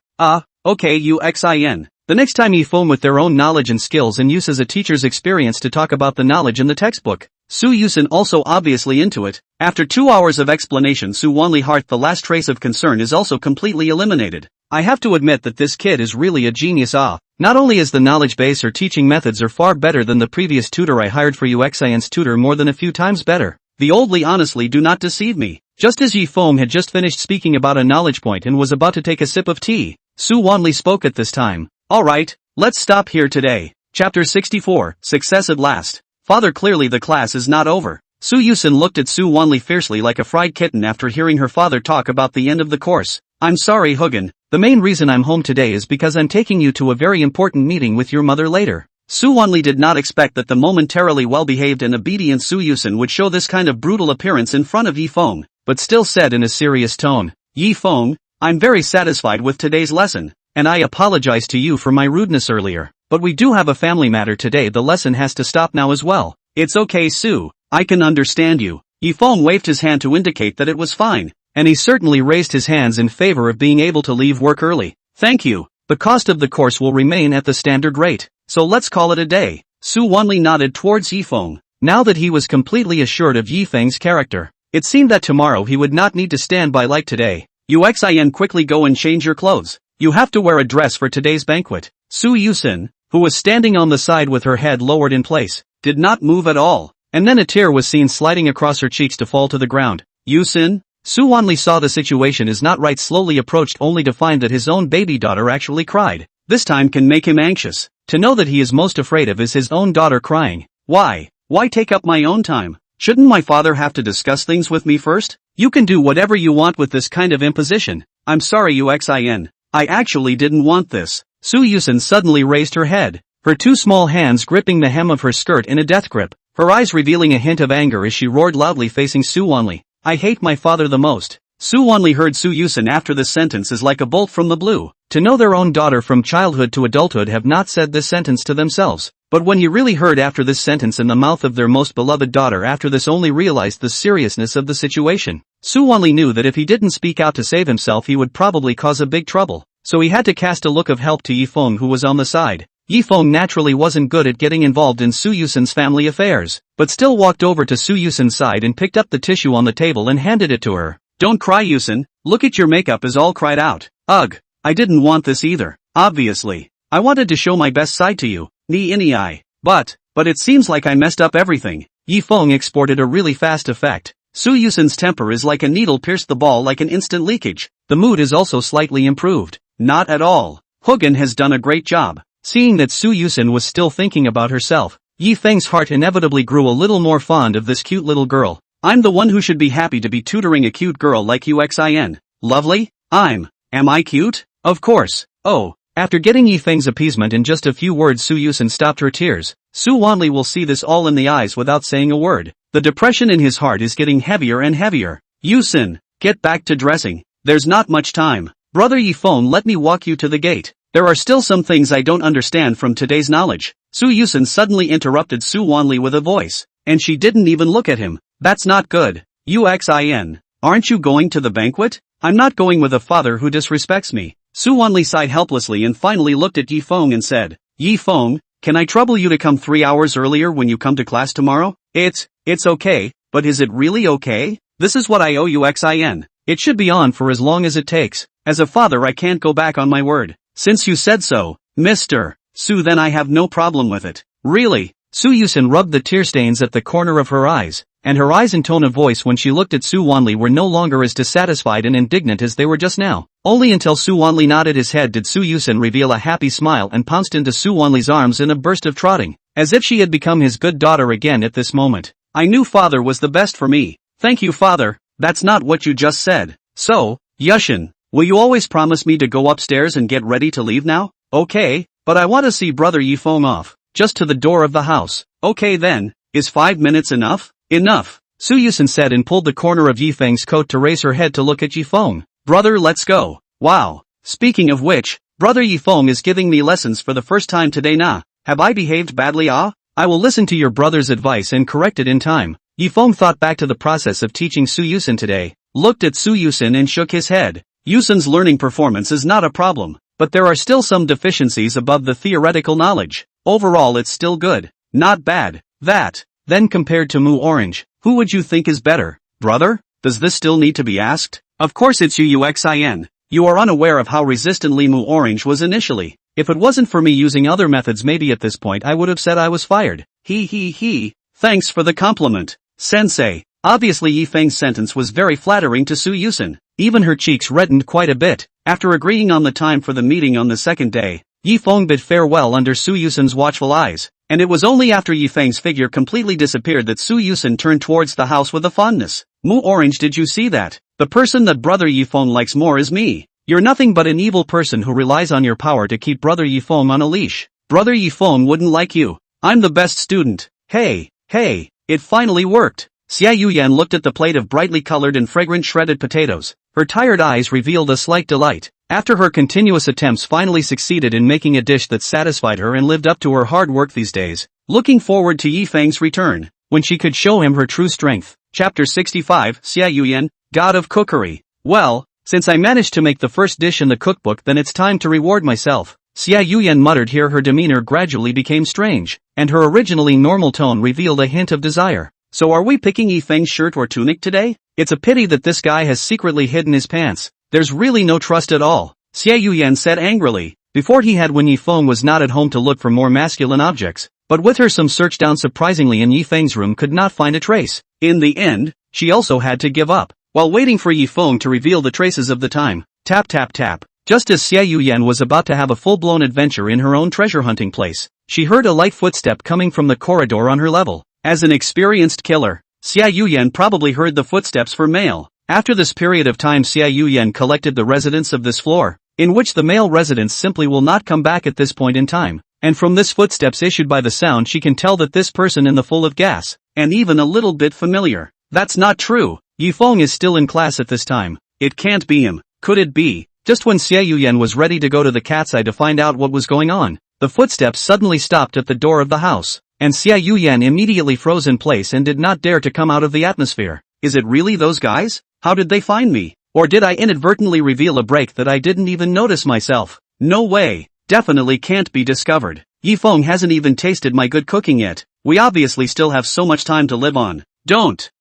Okay Yuxin. The next time Yifeng with their own knowledge and skills and use as a teacher's experience to talk about the knowledge in the textbook. Su Yusen also obviously into it. After 2 hours of explanation Suani heart the last trace of concern is also completely eliminated. I have to admit that this kid is really a genius. Not only is the knowledge base or teaching methods are far better than the previous tutor I hired for Yuxin's tutor, more than a few times better. The oldly honestly do not deceive me. Just as Yifeng had just finished speaking about a knowledge point and was about to take a sip of tea, Suani spoke at this time. Alright, let's stop here today. Chapter 64, Success at Last. Father, clearly the class is not over. Su Yusen looked at Suani fiercely like a fried kitten after hearing her father talk about the end of the course. I'm sorry Hugen, the main reason I'm home today is because I'm taking you to a very important meeting with your mother later. Suani did not expect that the momentarily well-behaved and obedient Su Yusen would show this kind of brutal appearance in front of Yifeng, but still said in a serious tone, Yifeng, I'm very satisfied with today's lesson, and I apologize to you for my rudeness earlier, but we do have a family matter today. The lesson has to stop now as well. It's okay Su, I can understand you. Yifeng waved his hand to indicate that it was fine, and he certainly raised his hands in favor of being able to leave work early. Thank you, the cost of the course will remain at the standard rate, so let's call it a day. Suani nodded towards Yifeng. Now that he was completely assured of Yifeng's character, it seemed that tomorrow he would not need to stand by like today. Yuxin, quickly go and change your clothes. You have to wear a dress for today's banquet. Su Yusen, who was standing on the side with her head lowered in place, did not move at all, and then a tear was seen sliding across her cheeks to fall to the ground. Yusen? Suani saw the situation is not right, slowly approached only to find that his own baby daughter actually cried. This time can make him anxious. To know that he is most afraid of is his own daughter crying. Why take up my own time? Shouldn't my father have to discuss things with me first? You can do whatever you want with this kind of imposition. I'm sorry Yuxin. I actually didn't want this. Su Yusen suddenly raised her head, her two small hands gripping the hem of her skirt in a death grip, her eyes revealing a hint of anger as she roared loudly facing Suani. I hate my father the most. Suani heard Su Yusen after this sentence is like a bolt from the blue. To know their own daughter from childhood to adulthood have not said this sentence to themselves. But when he really heard after this sentence in the mouth of their most beloved daughter after this only realized the seriousness of the situation. Suani knew that if he didn't speak out to save himself he would probably cause a big trouble. So he had to cast a look of help to Yifeng who was on the side. Yifeng naturally wasn't good at getting involved in Su Yusen's family affairs, but still walked over to Su Yusen's side and picked up the tissue on the table and handed it to her. Don't cry Yusen, look at your makeup is all cried out. Ugh, I didn't want this either, obviously. I wanted to show my best side to you, but it seems like I messed up everything. Yifeng exported a really fast effect. Su Yusen's temper is like a needle pierced the ball like an instant leakage. The mood is also slightly improved. Not at all. Hugen has done a great job. Seeing that Su Yusen was still thinking about herself, Yifeng's heart inevitably grew a little more fond of this cute little girl. I'm the one who should be happy to be tutoring a cute girl like Yuxin. Lovely? Am I cute? Of course. Oh, after getting Yifeng's appeasement in just a few words Su Yusen stopped her tears. Suani will see this all in the eyes without saying a word. The depression in his heart is getting heavier and heavier. Yusen, get back to dressing. There's not much time. Brother Yifeng, let me walk you to the gate. There are still some things I don't understand from today's knowledge. Su Yusen suddenly interrupted Suani with a voice, and she didn't even look at him. That's not good. Yuxin, aren't you going to the banquet? I'm not going with a father who disrespects me. Suani sighed helplessly and finally looked at Yifeng and said, Yifeng, can I trouble you to come 3 hours earlier when you come to class tomorrow? It's okay, but is it really okay? This is what I owe Yuxin. It should be on for as long as it takes. As a father I can't go back on my word. Since you said so, Mr. Su, then I have no problem with it. Really? Su Yusen rubbed the tear stains at the corner of her eyes, and her eyes and tone of voice when she looked at Suani were no longer as dissatisfied and indignant as they were just now. Only until Suani nodded his head did Su Yusen reveal a happy smile and pounced into Suani's arms in a burst of trotting, as if she had become his good daughter again at this moment. I knew father was the best for me. Thank you, father. That's not what you just said. So, Yuxin, will you always promise me to go upstairs and get ready to leave now? Okay, but I want to see brother Yifeng off, just to the door of the house. Okay then, is 5 minutes enough? Enough, Su Yusen said and pulled the corner of Yifeng's coat to raise her head to look at Yifeng. Brother, let's go. Wow. Speaking of which, brother Yifeng is giving me lessons for the first time today nah. Have I behaved badly ah? I will listen to your brother's advice and correct it in time. Yifeng thought back to the process of teaching Su Yusen today, looked at Su Yusen and shook his head. Yusen's learning performance is not a problem, but there are still some deficiencies above the theoretical knowledge. Overall it's still good. Not bad. Then compared to Mu Orange, who would you think is better? Brother? Does this still need to be asked? Of course it's Yuxin. You are unaware of how resistantly Mu Orange was initially. If it wasn't for me using other methods maybe at this point I would have said I was fired. Thanks for the compliment, sensei. Obviously Yifeng's sentence was very flattering to Su Yusen. Even her cheeks reddened quite a bit. After agreeing on the time for the meeting on the second day, Yifeng bid farewell under Su Yusen's watchful eyes. And it was only after Yifeng's figure completely disappeared that Su Yusen turned towards the house with a fondness. Mu Orange, did you see that? The person that brother Yifeng likes more is me. You're nothing but an evil person who relies on your power to keep brother Yifeng on a leash. Brother Yifeng wouldn't like you. I'm the best student. Hey, it finally worked. Xiao Yian looked at the plate of brightly colored and fragrant shredded potatoes. Her tired eyes revealed a slight delight. After her continuous attempts finally succeeded in making a dish that satisfied her and lived up to her hard work these days, looking forward to Yifeng's return, when she could show him her true strength. Chapter 65, Xiao Yian, God of Cookery. Well, since I managed to make the first dish in the cookbook then it's time to reward myself. Xiao Yian muttered here. Her demeanor gradually became strange, and her originally normal tone revealed a hint of desire. So are we picking Yifeng's shirt or tunic today? It's a pity that this guy has secretly hidden his pants. There's really no trust at all, Xiao Yian said angrily. Before he had when Yifeng was not at home to look for more masculine objects, but with her some search down surprisingly in Yifeng's room could not find a trace. In the end, she also had to give up. While waiting for Yifeng to reveal the traces of the time, tap. Just as Xiao Yian was about to have a full-blown adventure in her own treasure hunting place, she heard a light footstep coming from the corridor on her level. As an experienced killer, Xiao Yian probably heard the footsteps for male. After this period of time Xiao Yian collected the residents of this floor, in which the male residents simply will not come back at this point in time. And from this footsteps issued by the sound she can tell that this person in the full of gas, and even a little bit familiar. That's not true. Yifeng is still in class at this time. It can't be him. Could it be? Just when Xiao Yian was ready to go to the cat's eye to find out what was going on, the footsteps suddenly stopped at the door of the house, and Xiao Yian immediately froze in place and did not dare to come out of the atmosphere. Is it really those guys? How did they find me? Or did I inadvertently reveal a break that I didn't even notice myself? No way. Definitely can't be discovered. Yifeng hasn't even tasted my good cooking yet. We obviously still have so much time to live on.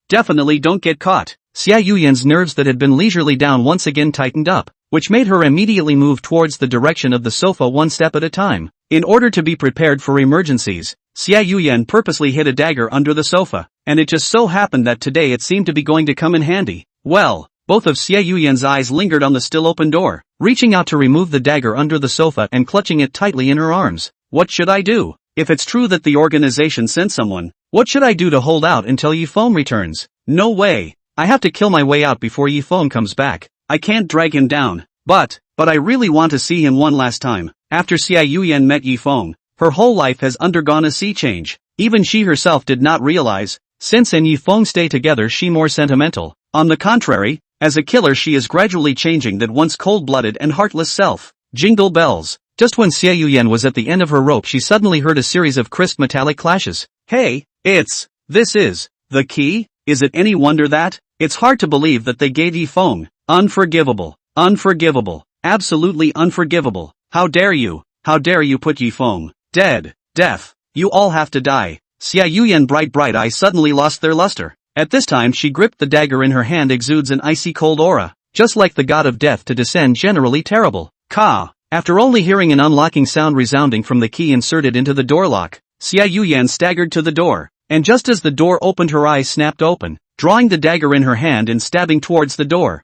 Definitely don't get caught. Xiao Yian's nerves that had been leisurely down once again tightened up, which made her immediately move towards the direction of the sofa one step at a time. In order to be prepared for emergencies, Xiao Yian purposely hid a dagger under the sofa, and it just so happened that today it seemed to be going to come in handy. Well, both of Xiao Yian's eyes lingered on the still open door, reaching out to remove the dagger under the sofa and clutching it tightly in her arms. What should I do? If it's true that the organization sent someone, what should I do to hold out until Yifeng returns? No way. I have to kill my way out before Yifeng comes back. I can't drag him down. But I really want to see him one last time. After Xiao Yian met Yifeng, her whole life has undergone a sea change. Even she herself did not realize. Since and Yifeng stay together she more sentimental. On the contrary, as a killer she is gradually changing that once cold-blooded and heartless self. Jingle bells. Just when Xiao Yian was at the end of her rope she suddenly heard a series of crisp metallic clashes. Hey, this is the key? Is it any wonder that? It's hard to believe that they gave Yifeng. Unforgivable. Absolutely unforgivable. How dare you put Yifeng. Death. You all have to die. Xiao Yian's bright eyes suddenly lost their luster. At this time she gripped the dagger in her hand exudes an icy cold aura, just like the god of death to descend generally terrible. Ka. After only hearing an unlocking sound resounding from the key inserted into the door lock, Xiao Yian staggered to the door, and just as the door opened her eyes snapped open, drawing the dagger in her hand and stabbing towards the door.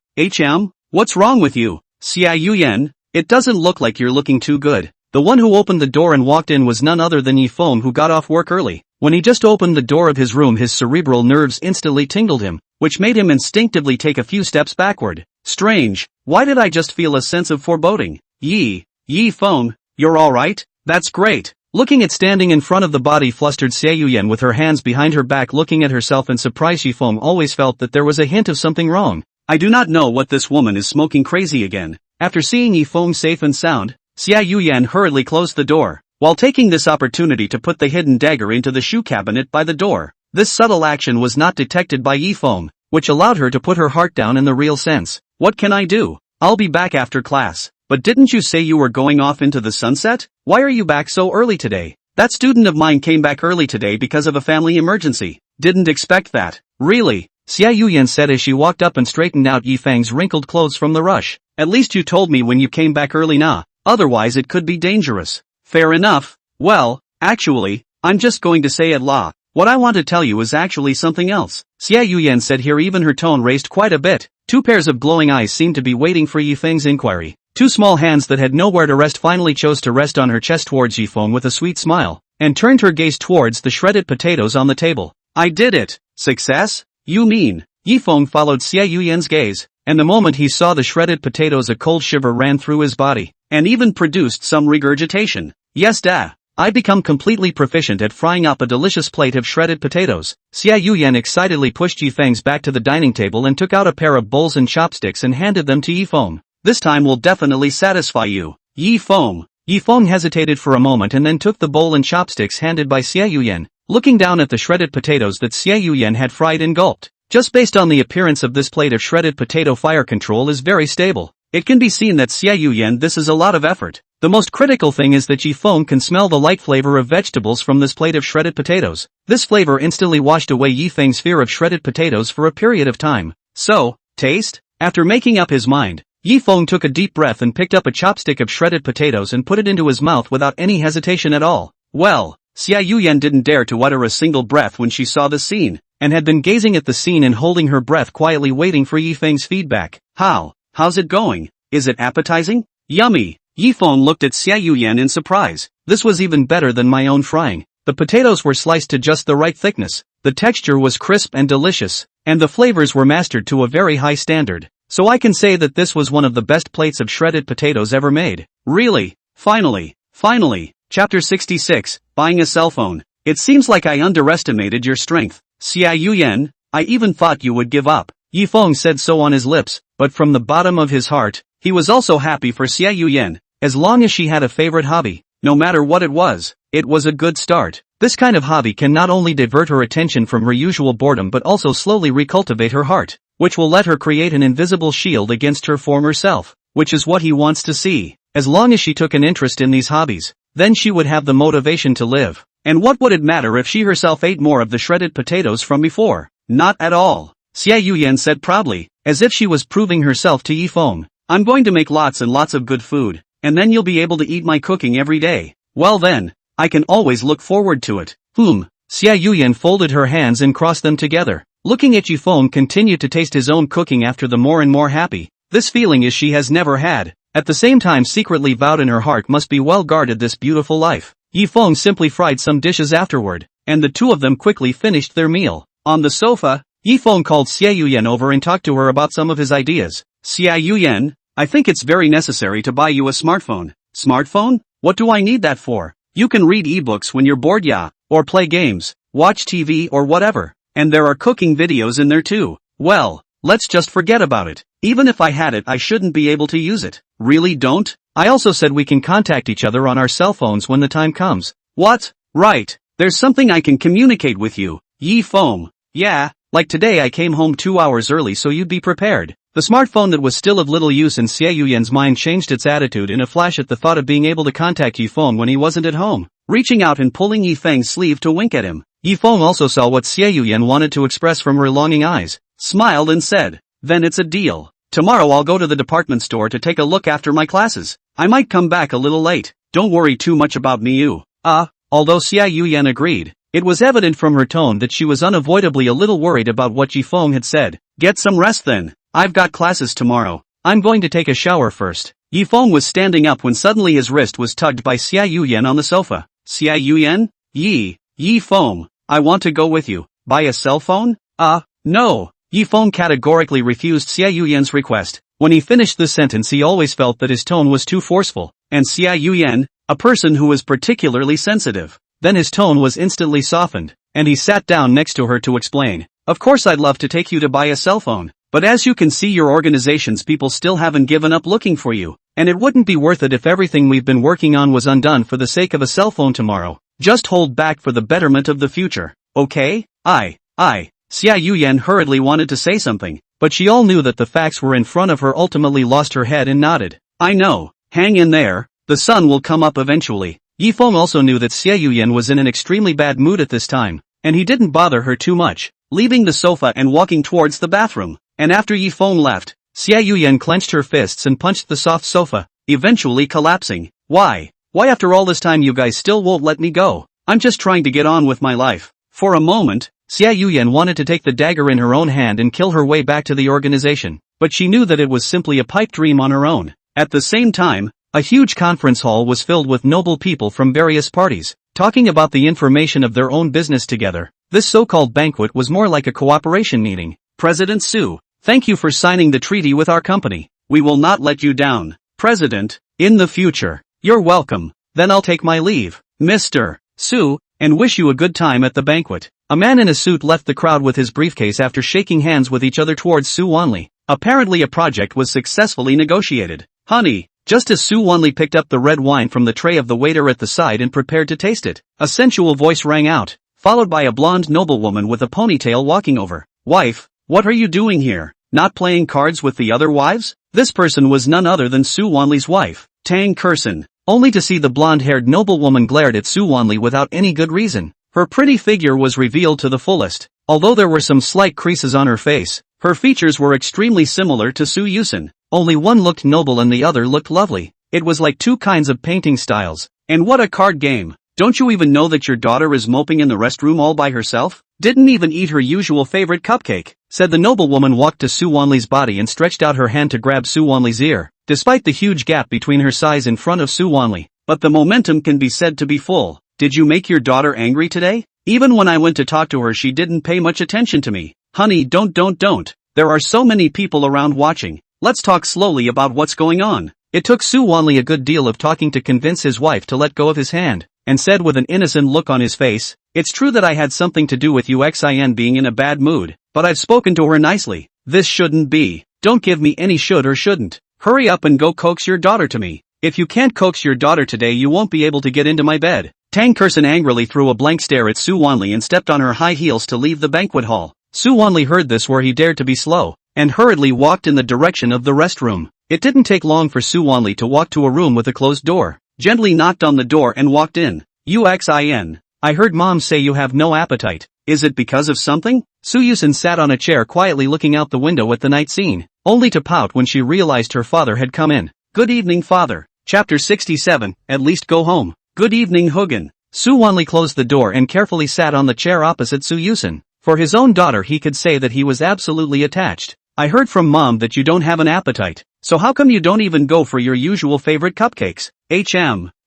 What's wrong with you? Xiao Yian, it doesn't look like you're looking too good. The one who opened the door and walked in was none other than Yifeng, who got off work early. When he just opened the door of his room his cerebral nerves instantly tingled him. which made him instinctively take a few steps backward. Strange, why did I just feel a sense of foreboding? Yi-Feng, you're alright? That's great. Looking at standing in front of the body flustered Xiao Yian with her hands behind her back looking at herself in surprise, Yi-Feng always felt that there was a hint of something wrong. I do not know what this woman is smoking crazy again. After seeing Yi-Feng safe and sound, Xiao Yian hurriedly closed the door, while taking this opportunity to put the hidden dagger into the shoe cabinet by the door. This subtle action was not detected by Yi-Feng, which allowed her to put her heart down in the real sense. What can I do? I'll be back after class. But didn't you say you were going off into the sunset? Why are you back so early today? That student of mine came back early today because of a family emergency. Didn't expect that. Really? Xiao Yian said as she walked up and straightened out Yi-Feng's wrinkled clothes from the rush. At least you told me when you came back early nah. Otherwise it could be dangerous. Fair enough. Well, actually, I'm just going to say it la. What I want to tell you is actually something else. Xiao Yian said here, even her tone raised quite a bit. Two pairs of glowing eyes seemed to be waiting for Yi-Feng's inquiry. Two small hands that had nowhere to rest finally chose to rest on her chest towards Yi-Feng with a sweet smile, and turned her gaze towards the shredded potatoes on the table. I did it. Success? You mean? Yi-Feng followed Xiao Yian's gaze, and the moment he saw the shredded potatoes a cold shiver ran through his body, and even produced some regurgitation. Yes I become completely proficient at frying up a delicious plate of shredded potatoes. Xiao Yian excitedly pushed Yi-Feng's back to the dining table and took out a pair of bowls and chopsticks and handed them to Yi-Feng. This time will definitely satisfy you. Yi-Feng. Yi-Feng hesitated for a moment and then took the bowl and chopsticks handed by Xiao Yian, looking down at the shredded potatoes that Xiao Yian had fried and gulped. Just based on the appearance of this plate of shredded potato, fire control is very stable. It can be seen that Xiao Yian, this is a lot of effort. The most critical thing is that Yi-Feng can smell the light flavor of vegetables from this plate of shredded potatoes. This flavor instantly washed away Yi-Feng's fear of shredded potatoes for a period of time. So, taste? After making up his mind, Yi-Feng took a deep breath and picked up a chopstick of shredded potatoes and put it into his mouth without any hesitation at all. Well, Xiao Yian didn't dare to utter a single breath when she saw the scene, and had been gazing at the scene and holding her breath quietly waiting for Yi-Feng's feedback. How's it going? Is it appetizing? Yummy! Yi-Feng looked at Xiao Yian in surprise. This was even better than my own frying. The potatoes were sliced to just the right thickness, the texture was crisp and delicious, and the flavors were mastered to a very high standard. So I can say that this was one of the best plates of shredded potatoes ever made. Really? Finally. Chapter 66, Buying a Cell Phone. It seems like I underestimated your strength. Xiao Yian, I even thought you would give up. Yi-Feng said so on his lips, but from the bottom of his heart, he was also happy for Xiao Yian. As long as she had a favorite hobby, no matter what it was a good start. This kind of hobby can not only divert her attention from her usual boredom but also slowly recultivate her heart, which will let her create an invisible shield against her former self, which is what he wants to see. As long as she took an interest in these hobbies, then she would have the motivation to live. And what would it matter if she herself ate more of the shredded potatoes from before? Not at all. Xiao Yian said proudly, as if she was proving herself to Yi-Feng. I'm going to make lots and lots of good food, and then you'll be able to eat my cooking every day. Well then, I can always look forward to it. Xiao Yian folded her hands and crossed them together. Looking at Yi-Feng continued to taste his own cooking after the more and more happy. This feeling is she has never had. At the same time secretly vowed in her heart must be well guarded this beautiful life. Yi-Feng simply fried some dishes afterward, and the two of them quickly finished their meal. On the sofa, Yi-Feng called Xiao Yian over and talked to her about some of his ideas. Xiao Yian, I think it's very necessary to buy you a smartphone. Smartphone? What do I need that for? You can read ebooks when you're bored, or play games, watch TV or whatever. And there are cooking videos in there too. Well, let's just forget about it. Even if I had it, I shouldn't be able to use it. Really don't? I also said we can contact each other on our cell phones when the time comes. What? Right. There's something I can communicate with you. Yi-Feng. Yeah, like today I came home 2 hours early so you'd be prepared. The smartphone that was still of little use in Xiao Yian's mind changed its attitude in a flash at the thought of being able to contact Yi-Feng when he wasn't at home. Reaching out and pulling Yi-Feng's sleeve to wink at him. Yi-Feng also saw what Xiao Yian wanted to express from her longing eyes, smiled and said, then it's a deal. Tomorrow I'll go to the department store to take a look after my classes. I might come back a little late. Don't worry too much about me Although Xiao Yian agreed, it was evident from her tone that she was unavoidably a little worried about what Yi-Feng had said. Get some rest then. I've got classes tomorrow. I'm going to take a shower first. Yi-Feng was standing up when suddenly his wrist was tugged by Xiao Yian on the sofa. Xiao Yian? Yi-Feng, I want to go with you. Buy a cell phone? No. Yifeng categorically refused Xiao Yian's request. When he finished the sentence he always felt that his tone was too forceful, and Xiao Yian, a person who was particularly sensitive. Then his tone was instantly softened, and he sat down next to her to explain. Of course I'd love to take you to buy a cell phone, but as you can see your organization's people still haven't given up looking for you, and it wouldn't be worth it if everything we've been working on was undone for the sake of a cell phone tomorrow. Just hold back for the betterment of the future, okay? Xiao Yian hurriedly wanted to say something, but she all knew that the facts were in front of her, ultimately lost her head and nodded. I know, hang in there, the sun will come up eventually. Yifeng also knew that Xiao Yian was in an extremely bad mood at this time, and he didn't bother her too much, leaving the sofa and walking towards the bathroom. And after Yifeng left, Xiao Yian clenched her fists and punched the soft sofa, eventually collapsing. Why after all this time you guys still won't let me go? I'm just trying to get on with my life. For a moment, Xiao Yian wanted to take the dagger in her own hand and kill her way back to the organization, but she knew that it was simply a pipe dream on her own. At the same time, a huge conference hall was filled with noble people from various parties, talking about the information of their own business together. This so-called banquet was more like a cooperation meeting. President Su, thank you for signing the treaty with our company. We will not let you down. President, in the future. You're welcome. Then I'll take my leave, Mr. Su, and wish you a good time at the banquet. A man in a suit left the crowd with his briefcase after shaking hands with each other towards Suani. Apparently a project was successfully negotiated. Honey, just as Suani picked up the red wine from the tray of the waiter at the side and prepared to taste it, a sensual voice rang out, followed by a blonde noblewoman with a ponytail walking over. Wife, what are you doing here? Not playing cards with the other wives? This person was none other than Suani's wife, Tang Kurson. Only to see the blonde-haired noblewoman glared at Suani without any good reason. Her pretty figure was revealed to the fullest. Although there were some slight creases on her face, her features were extremely similar to Su Yusen. Only one looked noble and the other looked lovely. It was like two kinds of painting styles. And what a card game! Don't you even know that your daughter is moping in the restroom all by herself? Didn't even eat her usual favorite cupcake, said the noblewoman. Walked to Suani's body and stretched out her hand to grab Suani's ear, despite the huge gap between her size in front of Suani. But the momentum can be said to be full. Did you make your daughter angry today? Even when I went to talk to her she didn't pay much attention to me. Honey, don't. There are so many people around watching. Let's talk slowly about what's going on. It took Suani a good deal of talking to convince his wife to let go of his hand, and said with an innocent look on his face, it's true that I had something to do with Yuxin being in a bad mood, but I've spoken to her nicely. This shouldn't be. Don't give me any should or shouldn't. Hurry up and go coax your daughter to me. If you can't coax your daughter today you won't be able to get into my bed. Tang Kurson angrily threw a blank stare at Suani and stepped on her high heels to leave the banquet hall. Suani heard this where he dared to be slow, and hurriedly walked in the direction of the restroom. It didn't take long for Suani to walk to a room with a closed door, gently knocked on the door and walked in. Yuxin, I heard mom say you have no appetite. Is it because of something? Su Yusen sat on a chair quietly looking out the window at the night scene, only to pout when she realized her father had come in. Good evening father. Chapter 67, at least go home. Good evening Hugin. Suani closed the door and carefully sat on the chair opposite Su Yusen. For his own daughter he could say that he was absolutely attached. I heard from mom that you don't have an appetite, so how come you don't even go for your usual favorite cupcakes?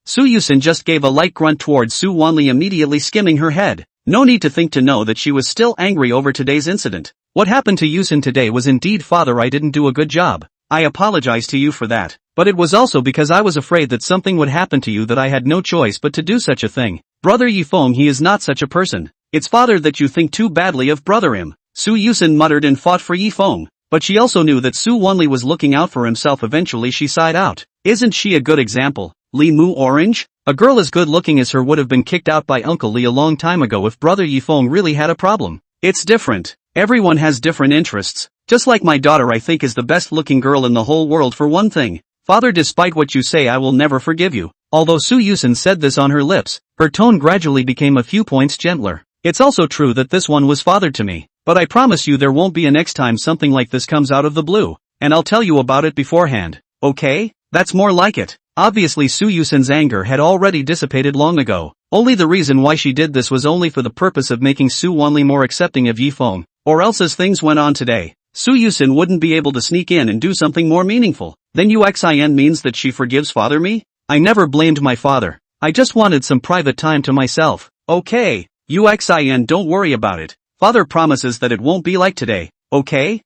Su Yusen just gave a light grunt towards Suani, immediately skimming her head. No need to think to know that she was still angry over today's incident. What happened to Yusen today was indeed father, I didn't do a good job. I apologize to you for that, but it was also because I was afraid that something would happen to you that I had no choice but to do such a thing. Brother Yifeng, he is not such a person. It's father that you think too badly of, brother him. Su Yusen muttered and fought for Yifeng, but she also knew that Suani was looking out for himself. Eventually she sighed out. Isn't she a good example? Li Mu Orange? A girl as good looking as her would have been kicked out by Uncle Li a long time ago if brother Yifeng really had a problem. It's different. Everyone has different interests. Just like my daughter I think is the best looking girl in the whole world for one thing. Father, despite what you say I will never forgive you. Although Su Yusen said this on her lips, her tone gradually became a few points gentler. It's also true that this one was fathered to me, but I promise you there won't be a next time something like this comes out of the blue, and I'll tell you about it beforehand. Okay? That's more like it. Obviously Su Yusen's anger had already dissipated long ago. Only the reason why she did this was only for the purpose of making Suani more accepting of Yifeng, or else as things went on today, Su Yusen wouldn't be able to sneak in and do something more meaningful. Then Yuxin means that she forgives father me? I never blamed my father. I just wanted some private time to myself. Okay, Yuxin, don't worry about it. Father promises that it won't be like today. okay?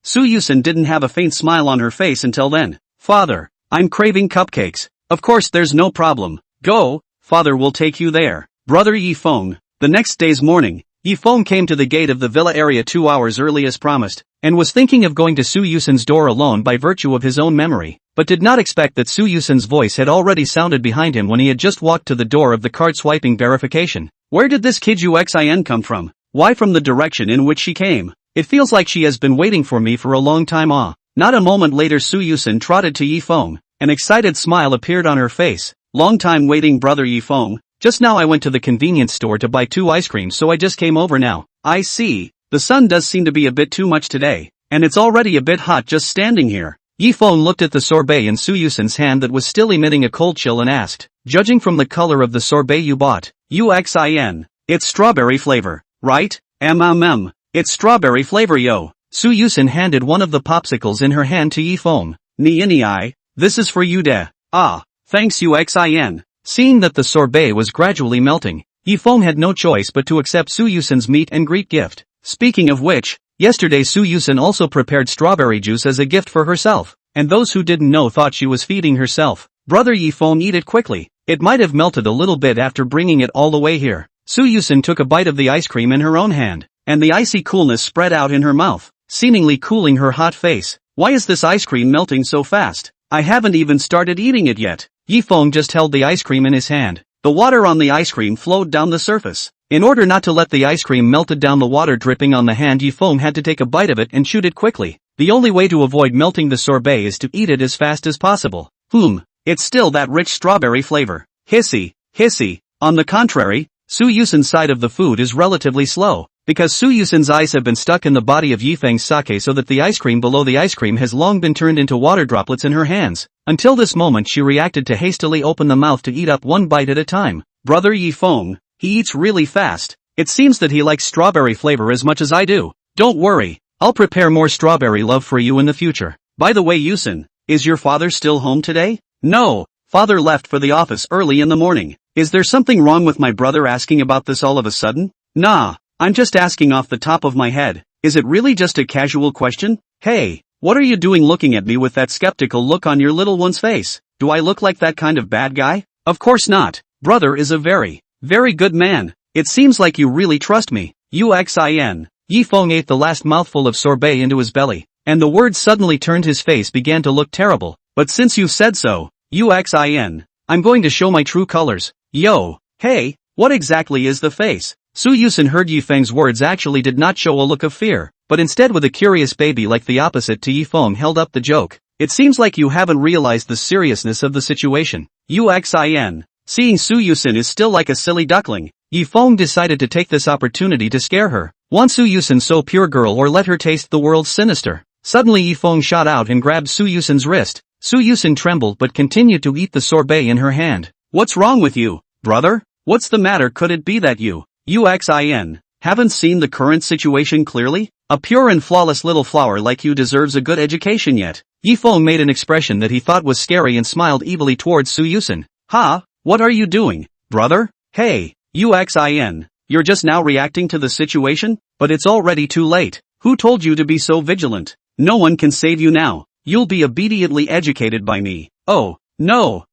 Su Yusen didn't have a faint smile on her face until then. Father, I'm craving cupcakes. Of course there's no problem. Go, father will take you there. Brother Yifeng. The next day's morning, Yifeng came to the gate of the villa area 2 hours early as promised, and was thinking of going to Su Yusen's door alone by virtue of his own memory, but did not expect that Su Yusen's voice had already sounded behind him when he had just walked to the door of the card swiping verification. Where did this kid Yuxin come from? Why from the direction in which she came? It feels like she has been waiting for me for a long time. Not a moment later Su Yusen trotted to Yifeng. An excited smile appeared on her face. Long time waiting brother Yifeng. Just now I went to the convenience store to buy 2 ice creams so I just came over now. I see. The sun does seem to be a bit too much today, and it's already a bit hot just standing here. Yifeng looked at the sorbet in Su Yusen's hand that was still emitting a cold chill and asked, judging from the color of the sorbet you bought, Yuxin, it's strawberry flavor, right? It's strawberry flavor yo. Su Yusen handed one of the popsicles in her hand to Yifeng. Ni, this is for you de. Thanks Yuxin. Seeing that the sorbet was gradually melting, Yifeng had no choice but to accept Su Yusen's meet and greet gift. Speaking of which, yesterday Su Yusen also prepared strawberry juice as a gift for herself, and those who didn't know thought she was feeding herself. Brother Yifeng eat it quickly. It might have melted a little bit after bringing it all the way here. Su Yusen took a bite of the ice cream in her own hand, and the icy coolness spread out in her mouth, seemingly cooling her hot face. Why is this ice cream melting so fast? I haven't even started eating it yet. Yifeng just held the ice cream in his hand. The water on the ice cream flowed down the surface. In order not to let the ice cream melted down the water dripping on the hand, Yifeng had to take a bite of it and chewed it quickly. The only way to avoid melting the sorbet is to eat it as fast as possible. It's still that rich strawberry flavor. Hissy. On the contrary, Su Yusen's side of the food is relatively slow, because Su Yusen's eyes have been stuck in the body of Yifeng's sake so that the ice cream below the ice cream has long been turned into water droplets in her hands. Until this moment she reacted to hastily open the mouth to eat up one bite at a time. Brother Yifeng, he eats really fast. It seems that he likes strawberry flavor as much as I do. Don't worry, I'll prepare more strawberry love for you in the future. By the way Yusen, is your father still home today? No, father left for the office early in the morning. Is there something wrong with my brother asking about this all of a sudden? Nah, I'm just asking off the top of my head. Is it really just a casual question? Hey, what are you doing looking at me with that skeptical look on your little one's face? Do I look like that kind of bad guy? Of course not. Brother is a very good man. It seems like you really trust me. Yuxin. Yifeng ate the last mouthful of sorbet into his belly, and the words suddenly turned his face began to look terrible. But since you've said so, Yuxin, I'm going to show my true colors. Yo, hey, what exactly is the face? Su Yusen heard Yifeng's words actually did not show a look of fear, but instead with a curious baby like the opposite to Yifeng held up the joke. It seems like you haven't realized the seriousness of the situation. Yuxin. Seeing Su Yusen is still like a silly duckling, Yifeng decided to take this opportunity to scare her. Want Su Yusen so pure girl or let her taste the world's sinister? Suddenly Yifeng shot out and grabbed Su Yusen's wrist. Su Yusen trembled but continued to eat the sorbet in her hand. What's wrong with you, brother? What's the matter? Could it be that Yuxin, haven't seen the current situation clearly? A pure and flawless little flower like you deserves a good education yet. Yifeng made an expression that he thought was scary and smiled evilly towards Su Yusen. What are you doing, brother? Hey, Yuxin, you're just now reacting to the situation? But it's already too late. Who told you to be so vigilant? No one can save you now. You'll be immediately educated by me. Oh, no.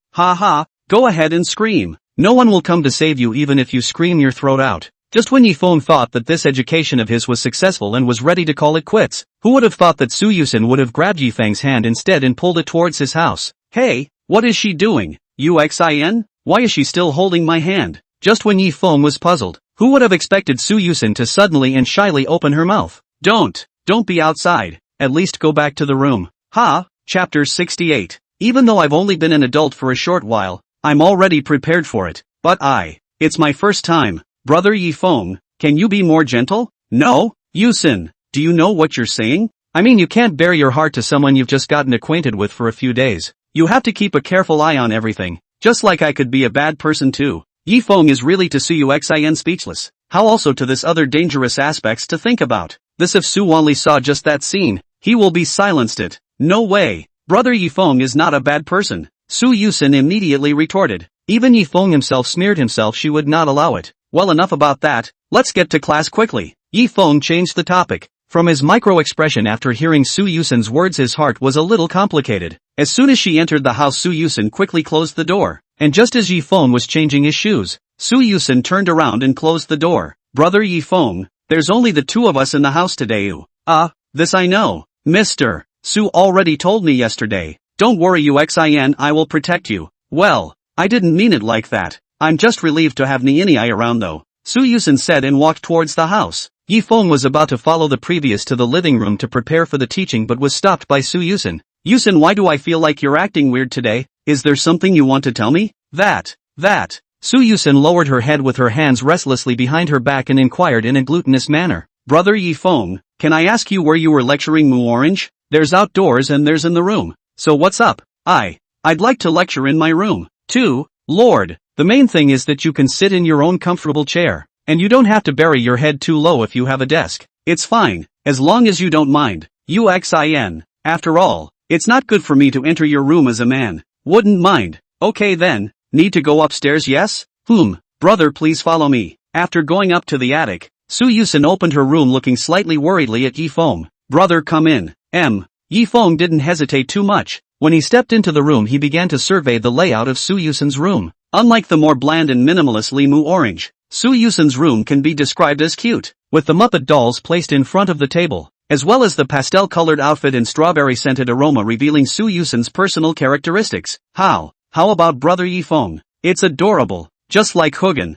Go ahead and scream. No one will come to save you even if you scream your throat out. Just when Yifeng thought that this education of his was successful and was ready to call it quits, who would have thought that Su Yusen would have grabbed Yifeng's hand instead and pulled it towards his house? Hey, what is she doing? Yuxin? Why is she still holding my hand? Just when Yifeng was puzzled, who would have expected Su Yusen to suddenly and shyly open her mouth? Don't be outside. At least go back to the room. Chapter 68. Even though I've only been an adult for a short while, I'm already prepared for it. But it's my first time. Brother Yifeng, can you be more gentle? No? Yusen, do you know what you're saying? I mean, you can't bare your heart to someone you've just gotten acquainted with for a few days. You have to keep a careful eye on everything. Just like I could be a bad person too. Yifeng is really to Su Yuxin speechless. How also to this other dangerous aspects to think about. This if Suani saw just that scene, he will be silenced it. No way. Brother Yifeng is not a bad person. Su Yusen immediately retorted. Even Yifeng himself smeared himself, she would not allow it. Well, enough about that, let's get to class quickly. Yifeng changed the topic. From his micro-expression after hearing Su Yusen's words, his heart was a little complicated. As soon as she entered the house, Su Yusen quickly closed the door. And just as Yifeng was changing his shoes, Su Yusen turned around and closed the door. Brother Yifeng, there's only the two of us in the house today. This I know. Mr. Su already told me yesterday. Don't worry Yuxin, I will protect you. Well, I didn't mean it like that. I'm just relieved to have Niini around though, Su Yusen said and walked towards the house. Yifeng was about to follow the previous to the living room to prepare for the teaching but was stopped by Su Yusen. Yusen, why do I feel like you're acting weird today? Is there something you want to tell me? That. Su Yusen lowered her head with her hands restlessly behind her back and inquired in a glutinous manner. Brother Yifeng, can I ask you where you were lecturing Mu Orange? There's outdoors and there's in the room. So what's up? I'd like to lecture in my room, too, Lord. The main thing is that you can sit in your own comfortable chair. And you don't have to bury your head too low if you have a desk. It's fine, as long as you don't mind. Yuxin. After all, it's not good for me to enter your room as a man. Wouldn't mind. Okay then, need to go upstairs, yes? Brother, please follow me. After going up to the attic, Su Yusen opened her room looking slightly worriedly at Yifeng. Brother, come in. Yifeng didn't hesitate too much. When he stepped into the room, he began to survey the layout of Su Yusen's room. Unlike the more bland and minimalist Mu Orange, Su Yusen's room can be described as cute, with the Muppet dolls placed in front of the table, as well as the pastel-colored outfit and strawberry-scented aroma revealing Su Yusen's personal characteristics. How about Brother Yifeng? It's adorable, just like Hugen.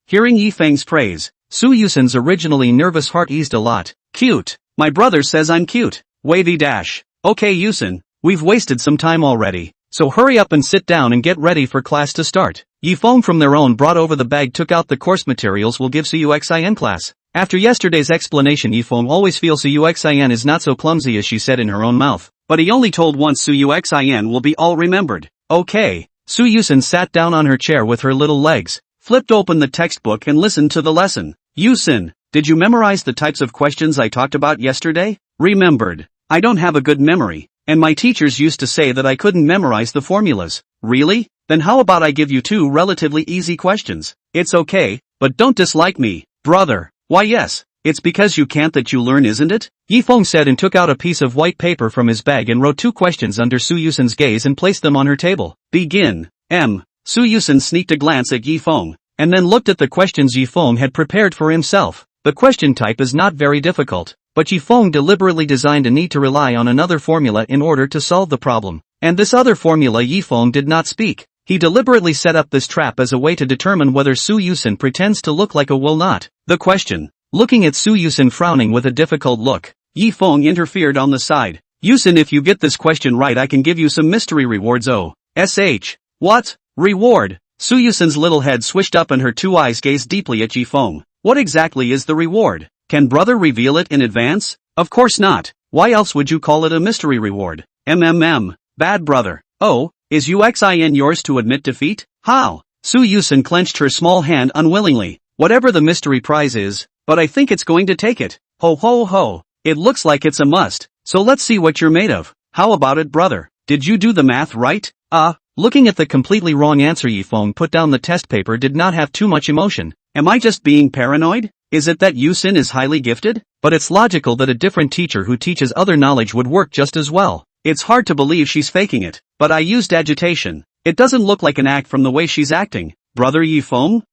Hearing Yifeng's praise, Su Yusen's originally nervous heart eased a lot. Cute. My brother says I'm cute. Wavy dash. Okay Yusen, we've wasted some time already. So hurry up and sit down and get ready for class to start. Yifeng from their own brought over the bag took out the course materials we'll give Yuxin class. After yesterday's explanation, Yifeng always feels Yuxin is not so clumsy as she said in her own mouth. But he only told once, so Yuxin will be all remembered. Okay. Su Yusen sat down on her chair with her little legs, flipped open the textbook and listened to the lesson. Yusen, did you memorize the types of questions I talked about yesterday? Remembered. I don't have a good memory. And my teachers used to say that I couldn't memorize the formulas. Really? Then how about I give you two relatively easy questions? It's okay, but don't dislike me, brother. Why yes, it's because you can't that you learn, isn't it? Yifeng said and took out a piece of white paper from his bag and wrote two questions under Su Yusen's gaze and placed them on her table. Begin. Su Yusen sneaked a glance at Yifeng, and then looked at the questions Yifeng had prepared for himself. The question type is not very difficult. But Yifeng deliberately designed a need to rely on another formula in order to solve the problem. And this other formula Yifeng did not speak. He deliberately set up this trap as a way to determine whether Su Yusen pretends to look like a will not. The question. Looking at Su Yusen frowning with a difficult look, Yifeng interfered on the side. Yusen, if you get this question right I can give you some mystery rewards. What? Reward? Su Yusen's little head swished up and her two eyes gazed deeply at Yifeng. What exactly is the reward? Can brother reveal it in advance? Of course not. Why else would you call it a mystery reward? Bad brother. Oh, is Yuxin yours to admit defeat? How? Su Yusen clenched her small hand unwillingly. Whatever the mystery prize is, but I think it's going to take it. Ho ho ho. It looks like it's a must. So let's see what you're made of. How about it, brother? Did you do the math right? Looking at the completely wrong answer, Yifeng put down the test paper, did not have too much emotion. Am I just being paranoid? Is it that Yusen is highly gifted? But it's logical that a different teacher who teaches other knowledge would work just as well. It's hard to believe she's faking it. But I used agitation. It doesn't look like an act from the way she's acting. Brother Yifeng?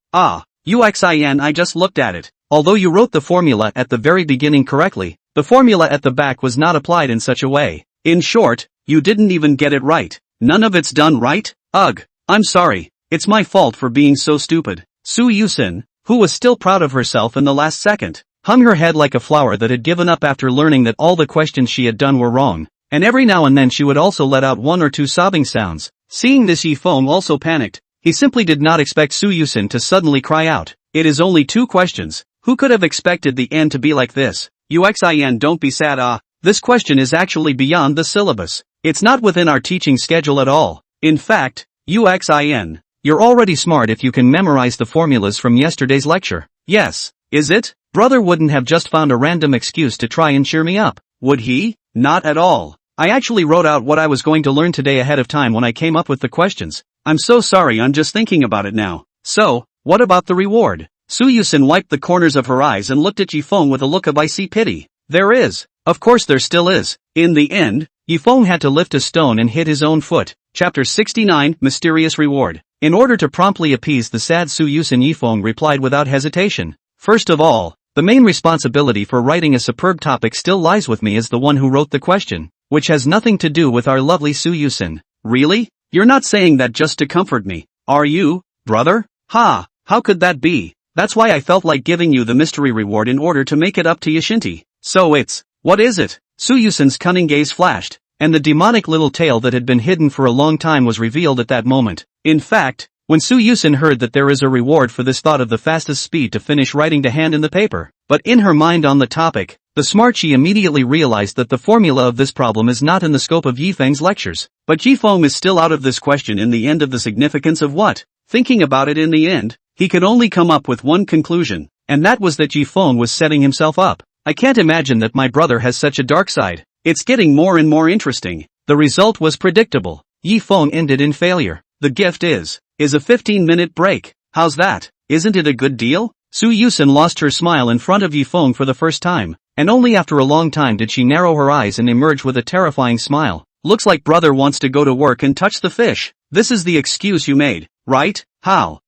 Yuxin, I just looked at it. Although you wrote the formula at the very beginning correctly, the formula at the back was not applied in such a way. In short, you didn't even get it right. None of it's done right? Ugh. I'm sorry. It's my fault for being so stupid. Su Yusen, who was still proud of herself in the last second, hung her head like a flower that had given up after learning that all the questions she had done were wrong, and every now and then she would also let out one or two sobbing sounds. Seeing this, Yifeng also panicked. He simply did not expect Su Yusen to suddenly cry out. It is only two questions. Who could have expected the end to be like this? Yuxin, don't be sad. This question is actually beyond the syllabus. It's not within our teaching schedule at all. In fact, Yuxin, you're already smart if you can memorize the formulas from yesterday's lecture. Yes, is it? Brother wouldn't have just found a random excuse to try and cheer me up, would he? Not at all. I actually wrote out what I was going to learn today ahead of time when I came up with the questions. I'm so sorry, I'm just thinking about it now. So, what about the reward? Su Yusen wiped the corners of her eyes and looked at Yifeng with a look of icy pity. There is. Of course there still is. In the end, Yifeng had to lift a stone and hit his own foot. Chapter 69, Mysterious Reward. In order to promptly appease the sad Su Yusen, Yifeng replied without hesitation. First of all, the main responsibility for writing a superb topic still lies with me as the one who wrote the question, which has nothing to do with our lovely Su Yusen. Really? You're not saying that just to comfort me, are you, brother? Ha, how could that be? That's why I felt like giving you the mystery reward in order to make it up to Yashinti. So what is it? Su Yusen's cunning gaze flashed, and the demonic little tale that had been hidden for a long time was revealed at that moment. In fact, when Su Yusen heard that there is a reward for this thought of the fastest speed to finish writing to hand in the paper, but in her mind on the topic, the smart she immediately realized that the formula of this problem is not in the scope of Yifeng's lectures. But Yifeng is still out of this question in the end of the significance of what? Thinking about it in the end, he could only come up with one conclusion, and that was that Yifeng was setting himself up. I can't imagine that my brother has such a dark side. It's getting more and more interesting. The result was predictable. Yifeng ended in failure. The gift is a 15-minute break. How's that? Isn't it a good deal? Su Yusen lost her smile in front of Yifeng for the first time, and only after a long time did she narrow her eyes and emerge with a terrifying smile. Looks like brother wants to go to work and touch the fish. This is the excuse you made, right? How?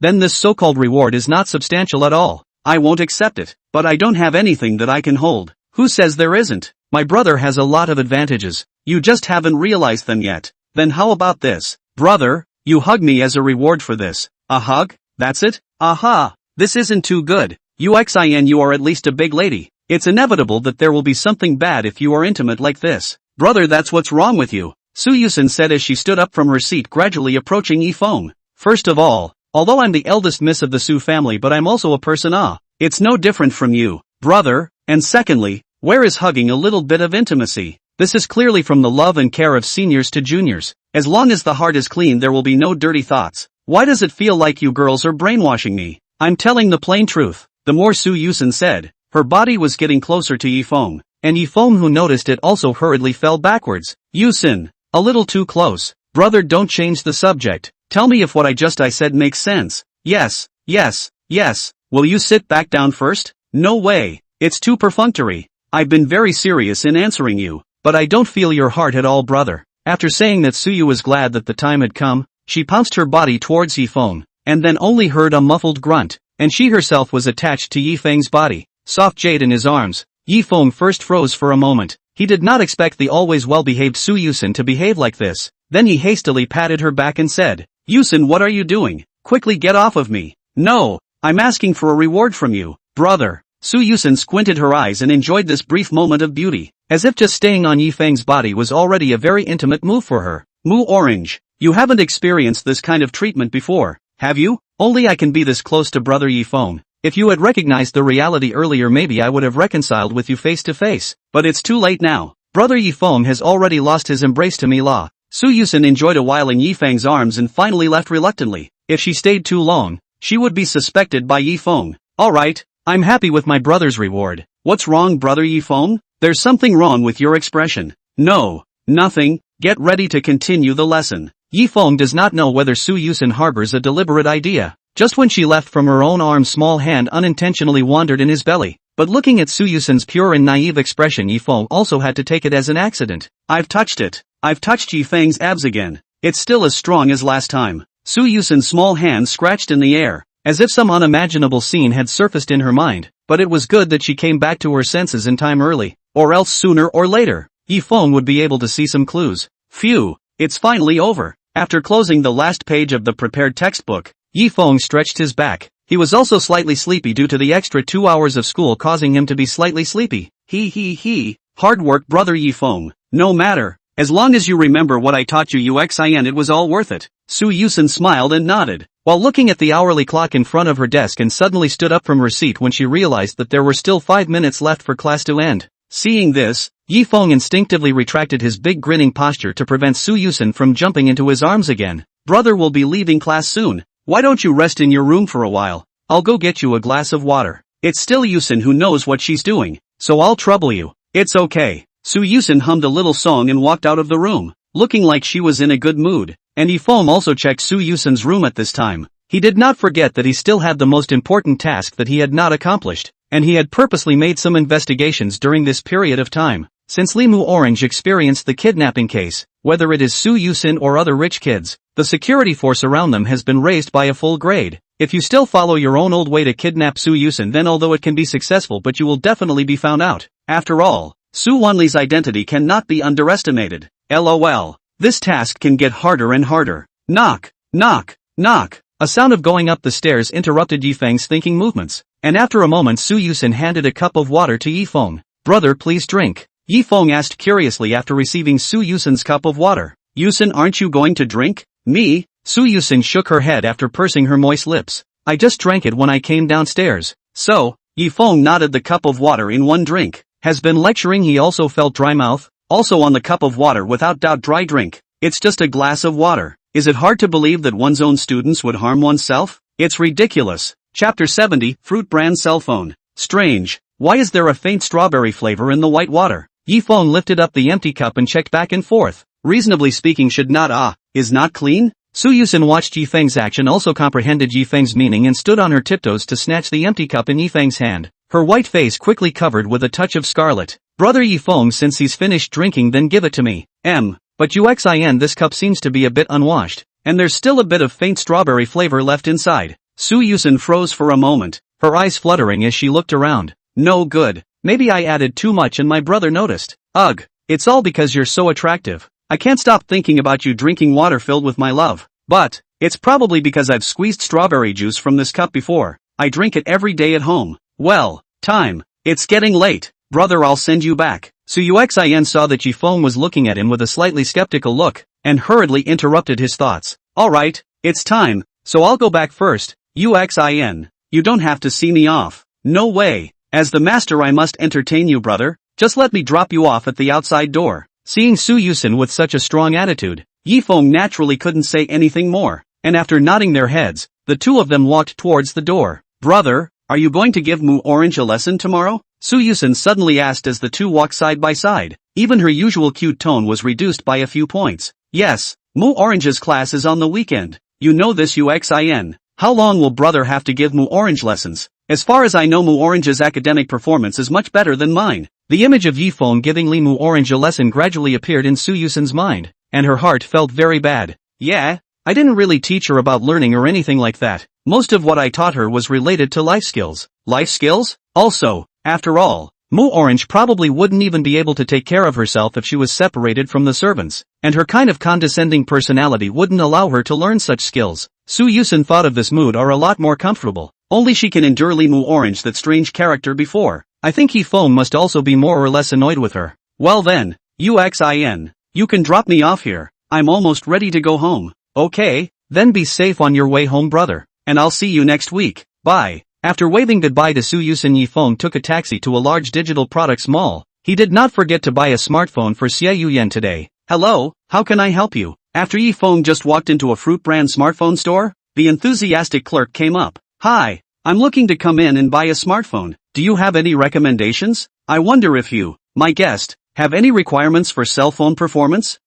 Then this so-called reward is not substantial at all. I won't accept it, but I don't have anything that I can hold. Who says there isn't? My brother has a lot of advantages. You just haven't realized them yet. Then how about this? Brother, you hug me as a reward for this. A hug? That's it? Aha! This isn't too good. Yuxin, you are at least a big lady. It's inevitable that there will be something bad if you are intimate like this. Brother, that's what's wrong with you, Su Yusen said as she stood up from her seat, gradually approaching Yifeng. First of all, although I'm the eldest miss of the Su family, but I'm also a person. It's no different from you, brother. And secondly, where is hugging a little bit of intimacy? This is clearly from the love and care of seniors to juniors. As long as the heart is clean, there will be no dirty thoughts. Why does it feel like you girls are brainwashing me? I'm telling the plain truth. The more Su Yusen said, her body was getting closer to Yifeng, and Yifeng, who noticed it, also hurriedly fell backwards. Yusen, a little too close. Brother, don't change the subject. Tell me if what I said makes sense. Yes. Will you sit back down first? No way. It's too perfunctory. I've been very serious in answering you, but I don't feel your heart at all, brother. After saying that, Suyu was glad that the time had come. She pounced her body towards Yifeng, and then only heard a muffled grunt, and she herself was attached to Yifeng's body, soft jade in his arms. Yifeng first froze for a moment. He did not expect the always well-behaved Su Yusen to behave like this. Then he hastily patted her back and said, Yusen, what are you doing? Quickly get off of me. No, I'm asking for a reward from you, brother. Su Yusen squinted her eyes and enjoyed this brief moment of beauty, as if just staying on Yifeng's body was already a very intimate move for her. Moo Orange, you haven't experienced this kind of treatment before, have you? Only I can be this close to brother Yifeng. If you had recognized the reality earlier, maybe I would have reconciled with you face to face, but it's too late now. Brother Yifeng has already lost his embrace to me. Su Yusen enjoyed a while in Yifeng's arms and finally left reluctantly. If she stayed too long, she would be suspected by Yifeng. Alright, I'm happy with my brother's reward. What's wrong, brother Yifeng? There's something wrong with your expression. No, nothing. Get ready to continue the lesson. Yifeng does not know whether Su Yusen harbors a deliberate idea. Just when she left from her own arm, small hand unintentionally wandered in his belly. But looking at Su Yusen's pure and naive expression, Yifeng also had to take it as an accident. I've touched it. I've touched Yifeng's abs again. It's still as strong as last time. Su Yusen's small hand scratched in the air, as if some unimaginable scene had surfaced in her mind. But it was good that she came back to her senses in time early, or else sooner or later, Yifeng would be able to see some clues. Phew, it's finally over. After closing the last page of the prepared textbook, Yifeng stretched his back. He was also slightly sleepy due to the extra 2 hours of school causing him to be slightly sleepy. Hard work, brother Yifeng. No matter. As long as you remember what I taught you, Yuxin, it was all worth it. Su Yusen smiled and nodded, while looking at the hourly clock in front of her desk, and suddenly stood up from her seat when she realized that there were still 5 minutes left for class to end. Seeing this, Yifeng instinctively retracted his big grinning posture to prevent Su Yusen from jumping into his arms again. Brother will be leaving class soon. Why don't you rest in your room for a while? I'll go get you a glass of water. It's still Yusen who knows what she's doing, so I'll trouble you. It's okay. Su Yusen hummed a little song and walked out of the room, looking like she was in a good mood, and Yifeng also checked Su Yusen's room at this time. he did not forget that he still had the most important task that he had not accomplished, and he had purposely made some investigations during this period of time. Since Limu Orange experienced the kidnapping case, whether it is Su Yusen or other rich kids, the security force around them has been raised by a full grade. If you still follow your own old way to kidnap Su Yusen, then although it can be successful, but you will definitely be found out. After all, Su Wanli's identity cannot be underestimated. LOL. This task can get harder and harder. Knock, knock, knock. A sound of going up the stairs interrupted Yifeng's thinking movements, and after a moment Su Yusen handed a cup of water to Yifeng. Brother, please drink. Yifeng asked curiously after receiving Su Yusen's cup of water. Yusen, aren't you going to drink? Me? Su Yusen shook her head after pursing her moist lips. I just drank it when I came downstairs. So, Yifeng nodded the cup of water in one drink. Has been lecturing, he also felt dry mouth. Also on the cup of water, without doubt dry drink. It's just a glass of water. Is it hard to believe that one's own students would harm oneself? It's ridiculous. Chapter 70, Fruit Brand Cell Phone. Strange. Why is there a faint strawberry flavor in the white water? Yifeng lifted up the empty cup and checked back and forth. Reasonably speaking, should not is not clean? Su Yusen watched Yifeng's action, also comprehended Yifeng's meaning, and stood on her tiptoes to snatch the empty cup in Yifeng's hand. Her white face quickly covered with a touch of scarlet. Brother Yifeng, since he's finished drinking, then give it to me. But Yuxin, this cup seems to be a bit unwashed, and there's still a bit of faint strawberry flavor left inside. Su Yusen froze for a moment, her eyes fluttering as she looked around. No good. Maybe I added too much and my brother noticed. Ugh. It's all because you're so attractive. I can't stop thinking about you drinking water filled with my love. But, it's probably because I've squeezed strawberry juice from this cup before. I drink it every day at home. Well, time. It's getting late. Brother, I'll send you back. Su Yuxin saw that Yifeng was looking at him with a slightly skeptical look, and hurriedly interrupted his thoughts. Alright, it's time, so I'll go back first. Yuxin, you don't have to see me off. No way. As the master, I must entertain you, brother. Just let me drop you off at the outside door. Seeing Su Yusen with such a strong attitude, Yifeng naturally couldn't say anything more, and after nodding their heads, the two of them walked towards the door. Brother, are you going to give Mu Orange a lesson tomorrow? Su Yusen suddenly asked as the two walked side by side. Even her usual cute tone was reduced by a few points. Yes, Mu Orange's class is on the weekend. You know this, Yuxin. How long will brother have to give Mu Orange lessons? As far as I know, Mu Orange's academic performance is much better than mine. The image of Yifeng giving Mu Orange a lesson gradually appeared in Su Yusen's mind, and her heart felt very bad. Yeah, I didn't really teach her about learning or anything like that. Most of what I taught her was related to life skills. Life skills? Also, after all, Mu Orange probably wouldn't even be able to take care of herself if she was separated from the servants, and her kind of condescending personality wouldn't allow her to learn such skills. Su Yusen thought of this mood are a lot more comfortable. Only she can endure Mu Orange, that strange character before. I think Yifeng must also be more or less annoyed with her. Well then, Yuxin, you can drop me off here. I'm almost ready to go home. Okay, then be safe on your way home, brother, and I'll see you next week. Bye. After waving goodbye to Su Yusen, Yifeng took a taxi to a large digital products mall. He did not forget to buy a smartphone for Xiao Yian today. Hello, how can I help you? After Yifeng just walked into a fruit brand smartphone store, the enthusiastic clerk came up. Hi, I'm looking to come in and buy a smartphone. Do you have any recommendations? I wonder if you, my guest, have any requirements for cell phone performance?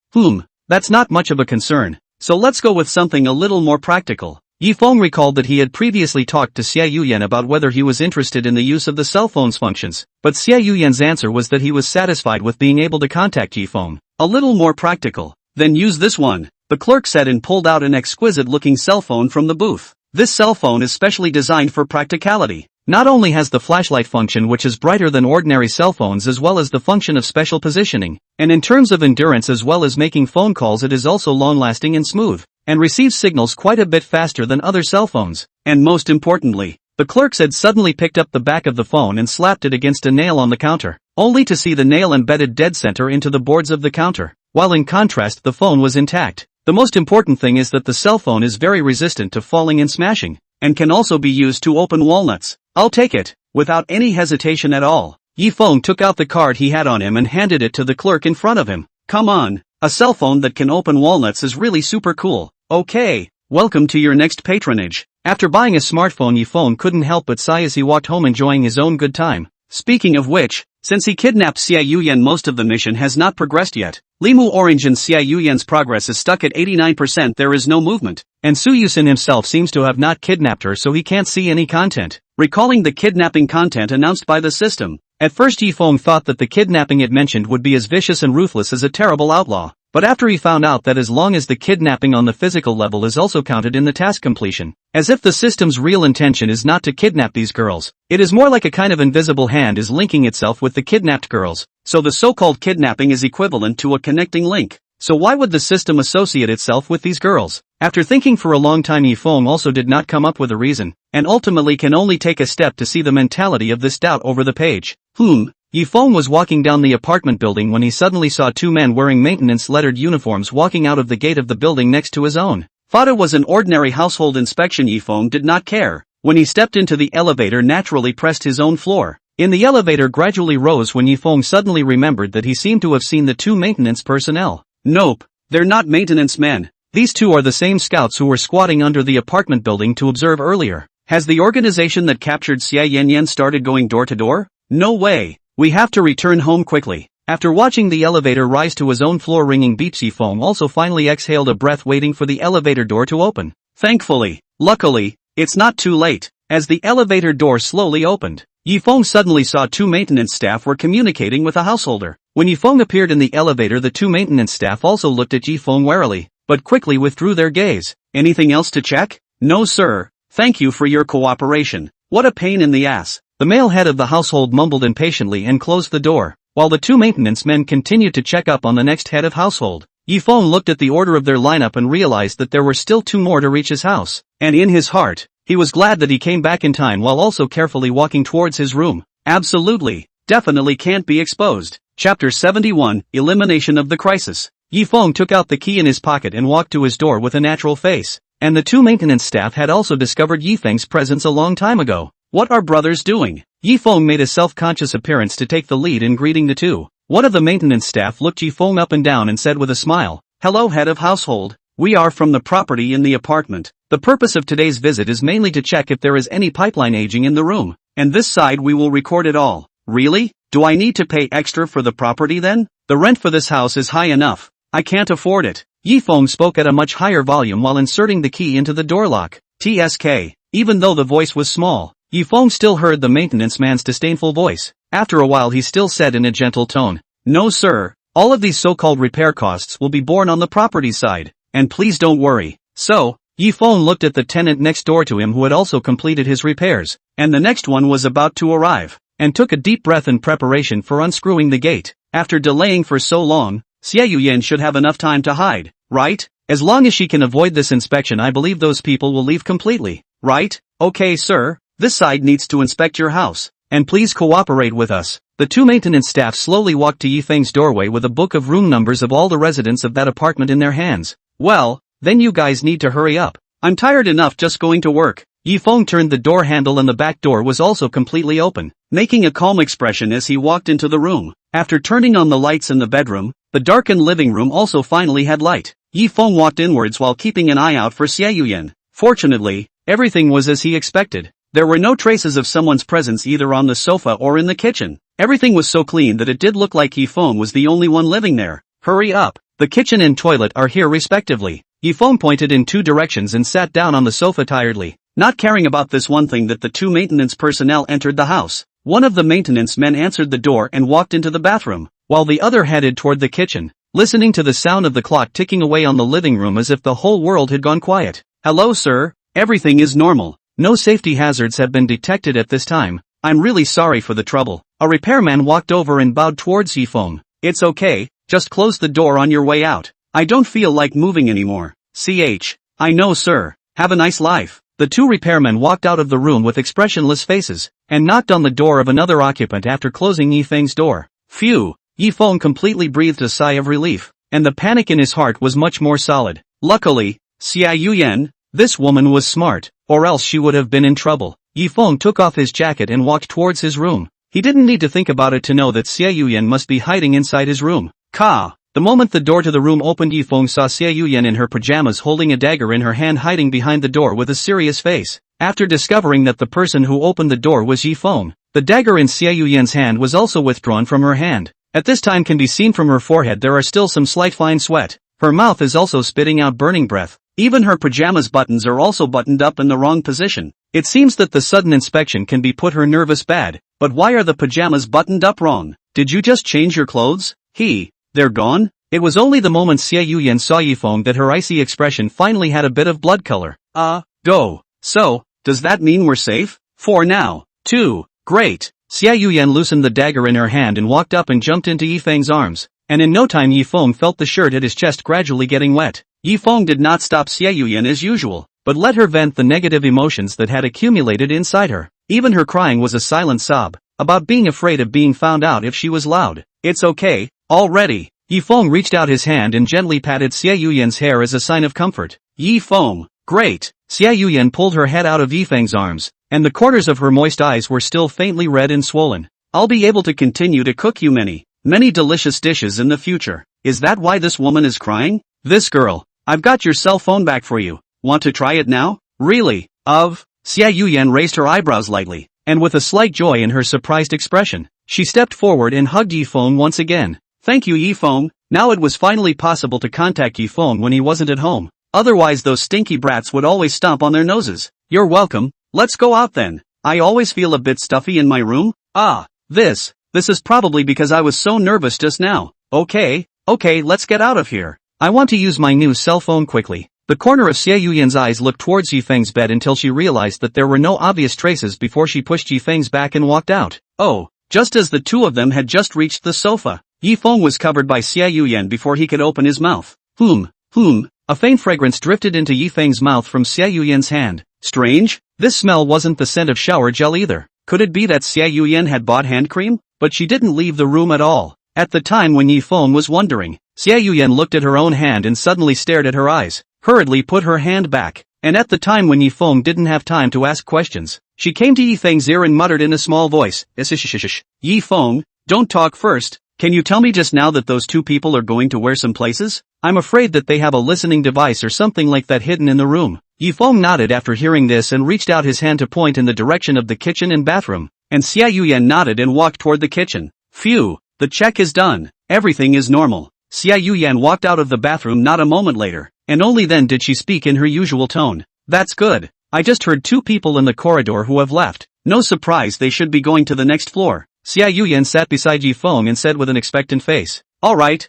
That's not much of a concern. So let's go with something a little more practical. Yifeng recalled that he had previously talked to Xiao Yian about whether he was interested in the use of the cell phone's functions, but Xiao Yian's answer was that he was satisfied with being able to contact Yifeng. A little more practical. Then use this one, the clerk said, and pulled out an exquisite-looking cell phone from the booth. This cell phone is specially designed for practicality. Not only has the flashlight function, which is brighter than ordinary cell phones, as well as the function of special positioning, and in terms of endurance as well as making phone calls, it is also long-lasting and smooth, and receives signals quite a bit faster than other cell phones. And most importantly, the clerk said, suddenly picked up the back of the phone and slapped it against a nail on the counter, only to see the nail embedded dead center into the boards of the counter, while in contrast the phone was intact. The most important thing is that the cell phone is very resistant to falling and smashing, and can also be used to open walnuts. I'll take it. Without any hesitation at all, Yifeng took out the card he had on him and handed it to the clerk in front of him. Come on, a cell phone that can open walnuts is really super cool. Okay, welcome to your next patronage. After buying a smartphone, Yifeng couldn't help but sigh as he walked home, enjoying his own good time. Speaking of which, since he kidnapped Xiao Yian, most of the mission has not progressed yet. Limu Orange and Xiao Yian's progress is stuck at 89%. There is no movement. and Yusen himself seems to have not kidnapped her, so he can't see any content. Recalling the kidnapping content announced by the system, at first Yifeng thought that the kidnapping it mentioned would be as vicious and ruthless as a terrible outlaw. But after he found out that as long as the kidnapping on the physical level is also counted in the task completion, as if the system's real intention is not to kidnap these girls, it is more like a kind of invisible hand is linking itself with the kidnapped girls, so the so-called kidnapping is equivalent to a connecting link. So why would the system associate itself with these girls? After thinking for a long time, Yifeng also did not come up with a reason, and ultimately can only take a step to see the mentality of this doubt over the page. Yifeng was walking down the apartment building when he suddenly saw two men wearing maintenance-lettered uniforms walking out of the gate of the building next to his own. Thought it was an ordinary household inspection. Yifeng did not care. When he stepped into the elevator, naturally pressed his own floor. In the elevator gradually rose when Yifeng suddenly remembered that he seemed to have seen the two maintenance personnel. Nope, they're not maintenance men. These two are the same scouts who were squatting under the apartment building to observe earlier. Has the organization that captured Xiao Yian started going door to door? No way. We have to return home quickly. After watching the elevator rise to his own floor, ringing beeps, Yifeng also finally exhaled a breath, waiting for the elevator door to open. Luckily, it's not too late. As the elevator door slowly opened, Yifeng suddenly saw two maintenance staff were communicating with a householder. When Yifeng appeared in the elevator, the two maintenance staff also looked at Yifeng warily, but quickly withdrew their gaze. Anything else to check? No sir, thank you for your cooperation. What a pain in the ass. The male head of the household mumbled impatiently and closed the door, while the two maintenance men continued to check up on the next head of household. Yifeng looked at the order of their lineup and realized that there were still two more to reach his house, and in his heart, he was glad that he came back in time while also carefully walking towards his room. Definitely can't be exposed. Chapter 71, Elimination of the Crisis. Yifeng took out the key in his pocket and walked to his door with a natural face, and the two maintenance staff had also discovered Yifeng's presence a long time ago. What are brothers doing? Yifeng made a self-conscious appearance to take the lead in greeting the two. One of the maintenance staff looked Yifeng up and down and said with a smile, "Hello, head of household. We are from the property in the apartment. The purpose of today's visit is mainly to check if there is any pipeline aging in the room, and this side we will record it all." Really? Do I need to pay extra for the property then? The rent for this house is high enough. I can't afford it. Yifeng spoke at a much higher volume while inserting the key into the door lock. TSK. Even though the voice was small, Yifeng still heard the maintenance man's disdainful voice. After a while he still said in a gentle tone, "No sir, all of these so-called repair costs will be borne on the property side, and please don't worry." So, Yifeng looked at the tenant next door to him who had also completed his repairs, and the next one was about to arrive, and took a deep breath in preparation for unscrewing the gate. After delaying for so long, Xiao Yian should have enough time to hide, right? As long as she can avoid this inspection, I believe those people will leave completely, right? Okay sir. This side needs to inspect your house, and please cooperate with us. The two maintenance staff slowly walked to Yifeng's doorway with a book of room numbers of all the residents of that apartment in their hands. Well, then you guys need to hurry up. I'm tired enough just going to work. Yifeng turned the door handle and the back door was also completely open, making a calm expression as he walked into the room. After turning on the lights in the bedroom, the darkened living room also finally had light. Yifeng walked inwards while keeping an eye out for Xiao Yian. Fortunately, everything was as he expected. There were no traces of someone's presence either on the sofa or in the kitchen. Everything was so clean that it did look like Yifeng was the only one living there. Hurry up. The kitchen and toilet are here respectively. Yifeng pointed in two directions and sat down on the sofa tiredly, not caring about this one thing that the two maintenance personnel entered the house. One of the maintenance men answered the door and walked into the bathroom, while the other headed toward the kitchen, listening to the sound of the clock ticking away on the living room as if the whole world had gone quiet. "Hello sir, everything is normal. No safety hazards have been detected at this time. I'm really sorry for the trouble." A repairman walked over and bowed towards Yifeng. "It's okay, just close the door on your way out. I don't feel like moving anymore." I know sir. Have a nice life." The two repairmen walked out of the room with expressionless faces, and knocked on the door of another occupant after closing Yifeng's door. Phew! Yifeng completely breathed a sigh of relief, and the panic in his heart was much more solid. Luckily, Xiao Yian, this woman was smart, or else she would have been in trouble. Yifeng took off his jacket and walked towards his room. He didn't need to think about it to know that Xiao Yian must be hiding inside his room. The moment the door to the room opened, Yifeng saw Xiao Yian in her pajamas holding a dagger in her hand, hiding behind the door with a serious face. After discovering that the person who opened the door was Yifeng, the dagger in Xiao Yian's hand was also withdrawn from her hand. At this time can be seen from her forehead there are still some slight fine sweat. Her mouth is also spitting out burning breath. Even her pajamas buttons are also buttoned up in the wrong position. It seems that the sudden inspection can be put her nervous bad, but why are the pajamas buttoned up wrong? Did you just change your clothes? They're gone? It was only the moment Xiao Yian saw Yifeng that her icy expression finally had a bit of blood color. Go. So, does that mean we're safe? For now. Great. Xiao Yian loosened the dagger in her hand and walked up and jumped into Yifeng's arms, and in no time Yifeng felt the shirt at his chest gradually getting wet. Yifeng did not stop Xiao Yian as usual, but let her vent the negative emotions that had accumulated inside her. Even her crying was a silent sob, about being afraid of being found out if she was loud. It's okay, already. Yifeng reached out his hand and gently patted Xiao Yian's hair as a sign of comfort. Yifeng, great. Xiao Yian pulled her head out of Yifeng's arms, and the corners of her moist eyes were still faintly red and swollen. I'll be able to continue to cook you many delicious dishes in the future. Is that why this woman is crying? This girl. I've got your cell phone back for you. Want to try it now? Really? Xiao Yian raised her eyebrows lightly, and with a slight joy in her surprised expression, she stepped forward and hugged Yifeng once again. Thank you, Yifeng. Now it was finally possible to contact Yifeng when he wasn't at home. Otherwise those stinky brats would always stomp on their noses. You're welcome. Let's go out then. I always feel a bit stuffy in my room. This is probably because I was so nervous just now. Okay, let's get out of here. I want to use my new cell phone quickly. The corner of Xiao Yian's eyes looked towards Yifeng's bed until she realized that there were no obvious traces before she pushed Yifeng's back and walked out. Just as the two of them had just reached the sofa, Yifeng was covered by Xiao Yian before he could open his mouth. A faint fragrance drifted into Yifeng's mouth from Xiao Yian's hand. Strange, this smell wasn't the scent of shower gel either. Could it be that Xiao Yian had bought hand cream? But she didn't leave the room at all. At the time when Yifeng was wondering, Xiao Yian looked at her own hand and suddenly stared at her eyes, hurriedly put her hand back, and at the time when Yifeng didn't have time to ask questions, she came to Yifeng's ear and muttered in a small voice, Yifeng, don't talk first. Can you tell me just now that those two people are going to wear some places? I'm afraid that they have a listening device or something like that hidden in the room. Yifeng nodded after hearing this and reached out his hand to point in the direction of the kitchen and bathroom, and Xiao Yian nodded and walked toward the kitchen. Phew, the check is done. Everything is normal. Xiao Yian walked out of the bathroom not a moment later, and only then did she speak in her usual tone. That's good. I just heard two people in the corridor who have left. No surprise they should be going to the next floor. Xiao Yian sat beside Yifeng and said with an expectant face. Alright,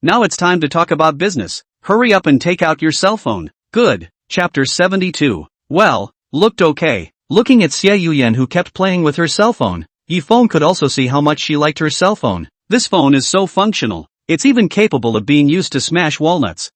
now it's time to talk about business. Hurry up and take out your cell phone. Good. Chapter 72. Well, looked okay. Looking at Xiao Yian who kept playing with her cell phone, Yifeng could also see how much she liked her cell phone. This phone is so functional. It's even capable of being used to smash walnuts.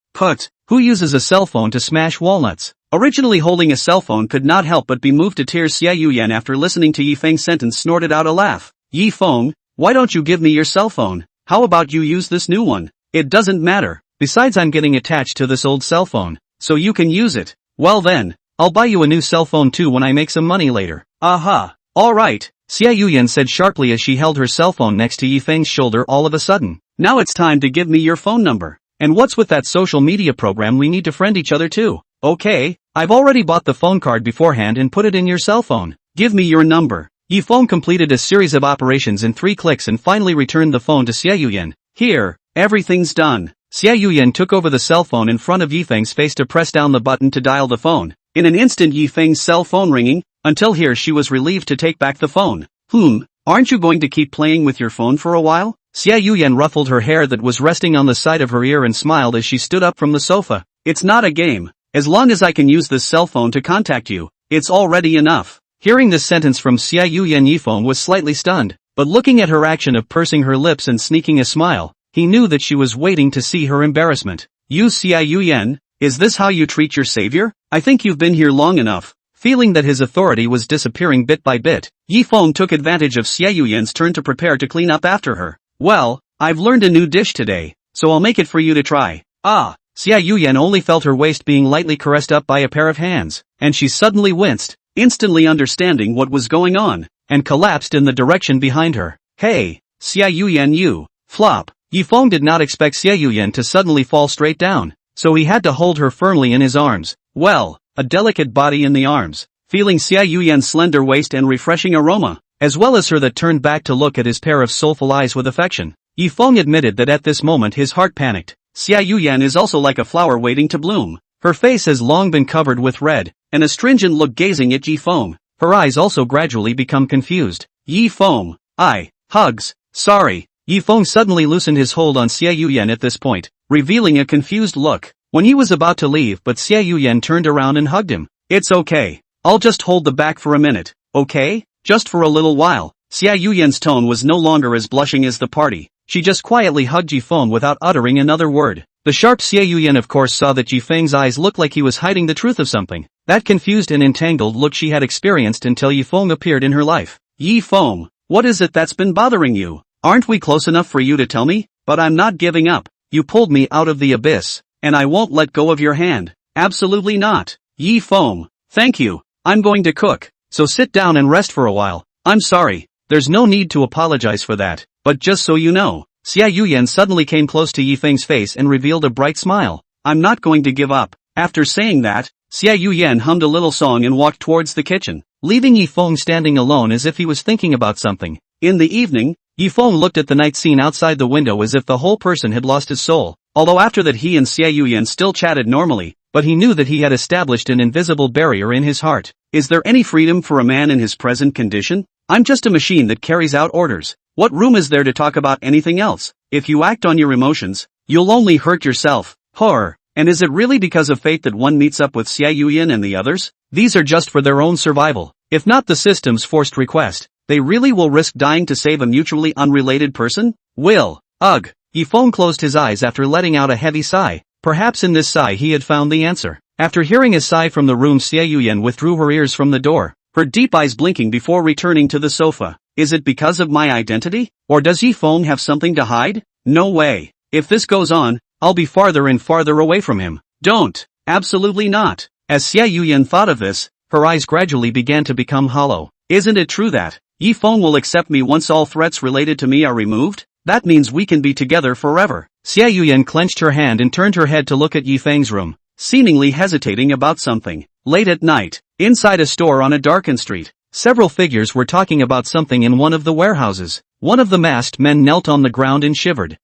Who uses a cell phone to smash walnuts? Originally holding a cell phone could not help but be moved to tears. Xiao Yian after listening to Yifeng's sentence snorted out a laugh. Yifeng, why don't you give me your cell phone? How about you use this new one? It doesn't matter. Besides I'm getting attached to this old cell phone, so you can use it. Well then, I'll buy you a new cell phone too when I make some money later. Alright, Xiao Yian said sharply as she held her cell phone next to Yifeng's shoulder all of a sudden. Now it's time to give me your phone number. And what's with that social media program we need to friend each other too? Okay, I've already bought the phone card beforehand and put it in your cell phone. Give me your number. Yifeng completed a series of operations in 3 clicks and finally returned the phone to Xiao Yian. Here, everything's done. Xiao Yian took over the cell phone in front of Yifeng's face to press down the button to dial the phone. In an instant Yifeng's cell phone ringing, until here she was relieved to take back the phone. Aren't you going to keep playing with your phone for a while? Xiao Yian ruffled her hair that was resting on the side of her ear and smiled as she stood up from the sofa. It's not a game. As long as I can use this cell phone to contact you, it's already enough. Hearing this sentence from Xiao Yian, Yifeng was slightly stunned, but looking at her action of pursing her lips and sneaking a smile, he knew that she was waiting to see her embarrassment. You Xiao Yian, is this how you treat your savior? I think you've been here long enough. Feeling that his authority was disappearing bit by bit, Yifeng took advantage of Xiao Yian's turn to prepare to clean up after her. Well, I've learned a new dish today, so I'll make it for you to try. Xiao Yian only felt her waist being lightly caressed up by a pair of hands, and she suddenly winced, instantly understanding what was going on, and collapsed in the direction behind her. Hey, Xiao Yian, you flop. Yifeng did not expect Xiao Yian to suddenly fall straight down, so he had to hold her firmly in his arms. Well, a delicate body in the arms, feeling Xiao Yian's slender waist and refreshing aroma, as well as her that turned back to look at his pair of soulful eyes with affection. Yifeng admitted that at this moment his heart panicked. Xiao Yian is also like a flower waiting to bloom. Her face has long been covered with red, an astringent look gazing at Yi Feng. Her eyes also gradually become confused. Yi Feng. Hugs. Sorry. Yi Feng suddenly loosened his hold on Xiao Yian at this point, revealing a confused look. When he was about to leave, but Xiao Yian turned around and hugged him. It's okay. I'll just hold the back for a minute, okay? Just for a little while. Xiao Yian's tone was no longer as blushing as the party. She just quietly hugged Yi Feng without uttering another word. The sharp Xiao Yian of course saw that Yi Feng's eyes looked like he was hiding the truth of something. That confused and entangled look she had experienced until Yi Feng appeared in her life. Yi Feng, what is it that's been bothering you? Aren't we close enough for you to tell me? But I'm not giving up. You pulled me out of the abyss, and I won't let go of your hand. Absolutely not. Yi Feng, thank you. I'm going to cook, so sit down and rest for a while. I'm sorry. There's no need to apologize for that, but just so you know. Xiao Yian suddenly came close to Yi Feng's face and revealed a bright smile. I'm not going to give up. After saying that, Xiao Yian hummed a little song and walked towards the kitchen, leaving Yi Feng standing alone as if he was thinking about something. In the evening, Yi Feng looked at the night scene outside the window as if the whole person had lost his soul. Although after that he and Xiao Yian still chatted normally, but he knew that he had established an invisible barrier in his heart. Is there any freedom for a man in his present condition? I'm just a machine that carries out orders. What room is there to talk about anything else? If you act on your emotions, you'll only hurt yourself. Horror. And is it really because of fate that one meets up with Xiao Yian and the others? These are just for their own survival. If not the system's forced request, they really will risk dying to save a mutually unrelated person? Ugh. Yi Feng closed his eyes after letting out a heavy sigh. Perhaps in this sigh he had found the answer. After hearing a sigh from the room, Xiao Yian withdrew her ears from the door, her deep eyes blinking before returning to the sofa. Is it because of my identity? Or does Yi Feng have something to hide? No way. If this goes on, I'll be farther and farther away from him. Don't. Absolutely not. As Xiao Yian thought of this, her eyes gradually began to become hollow. Isn't it true that Yi Feng will accept me once all threats related to me are removed? That means we can be together forever. Xiao Yian clenched her hand and turned her head to look at Yi Feng's room, seemingly hesitating about something. Late at night, inside a store on a darkened street, several figures were talking about something in one of the warehouses. One of the masked men knelt on the ground and shivered.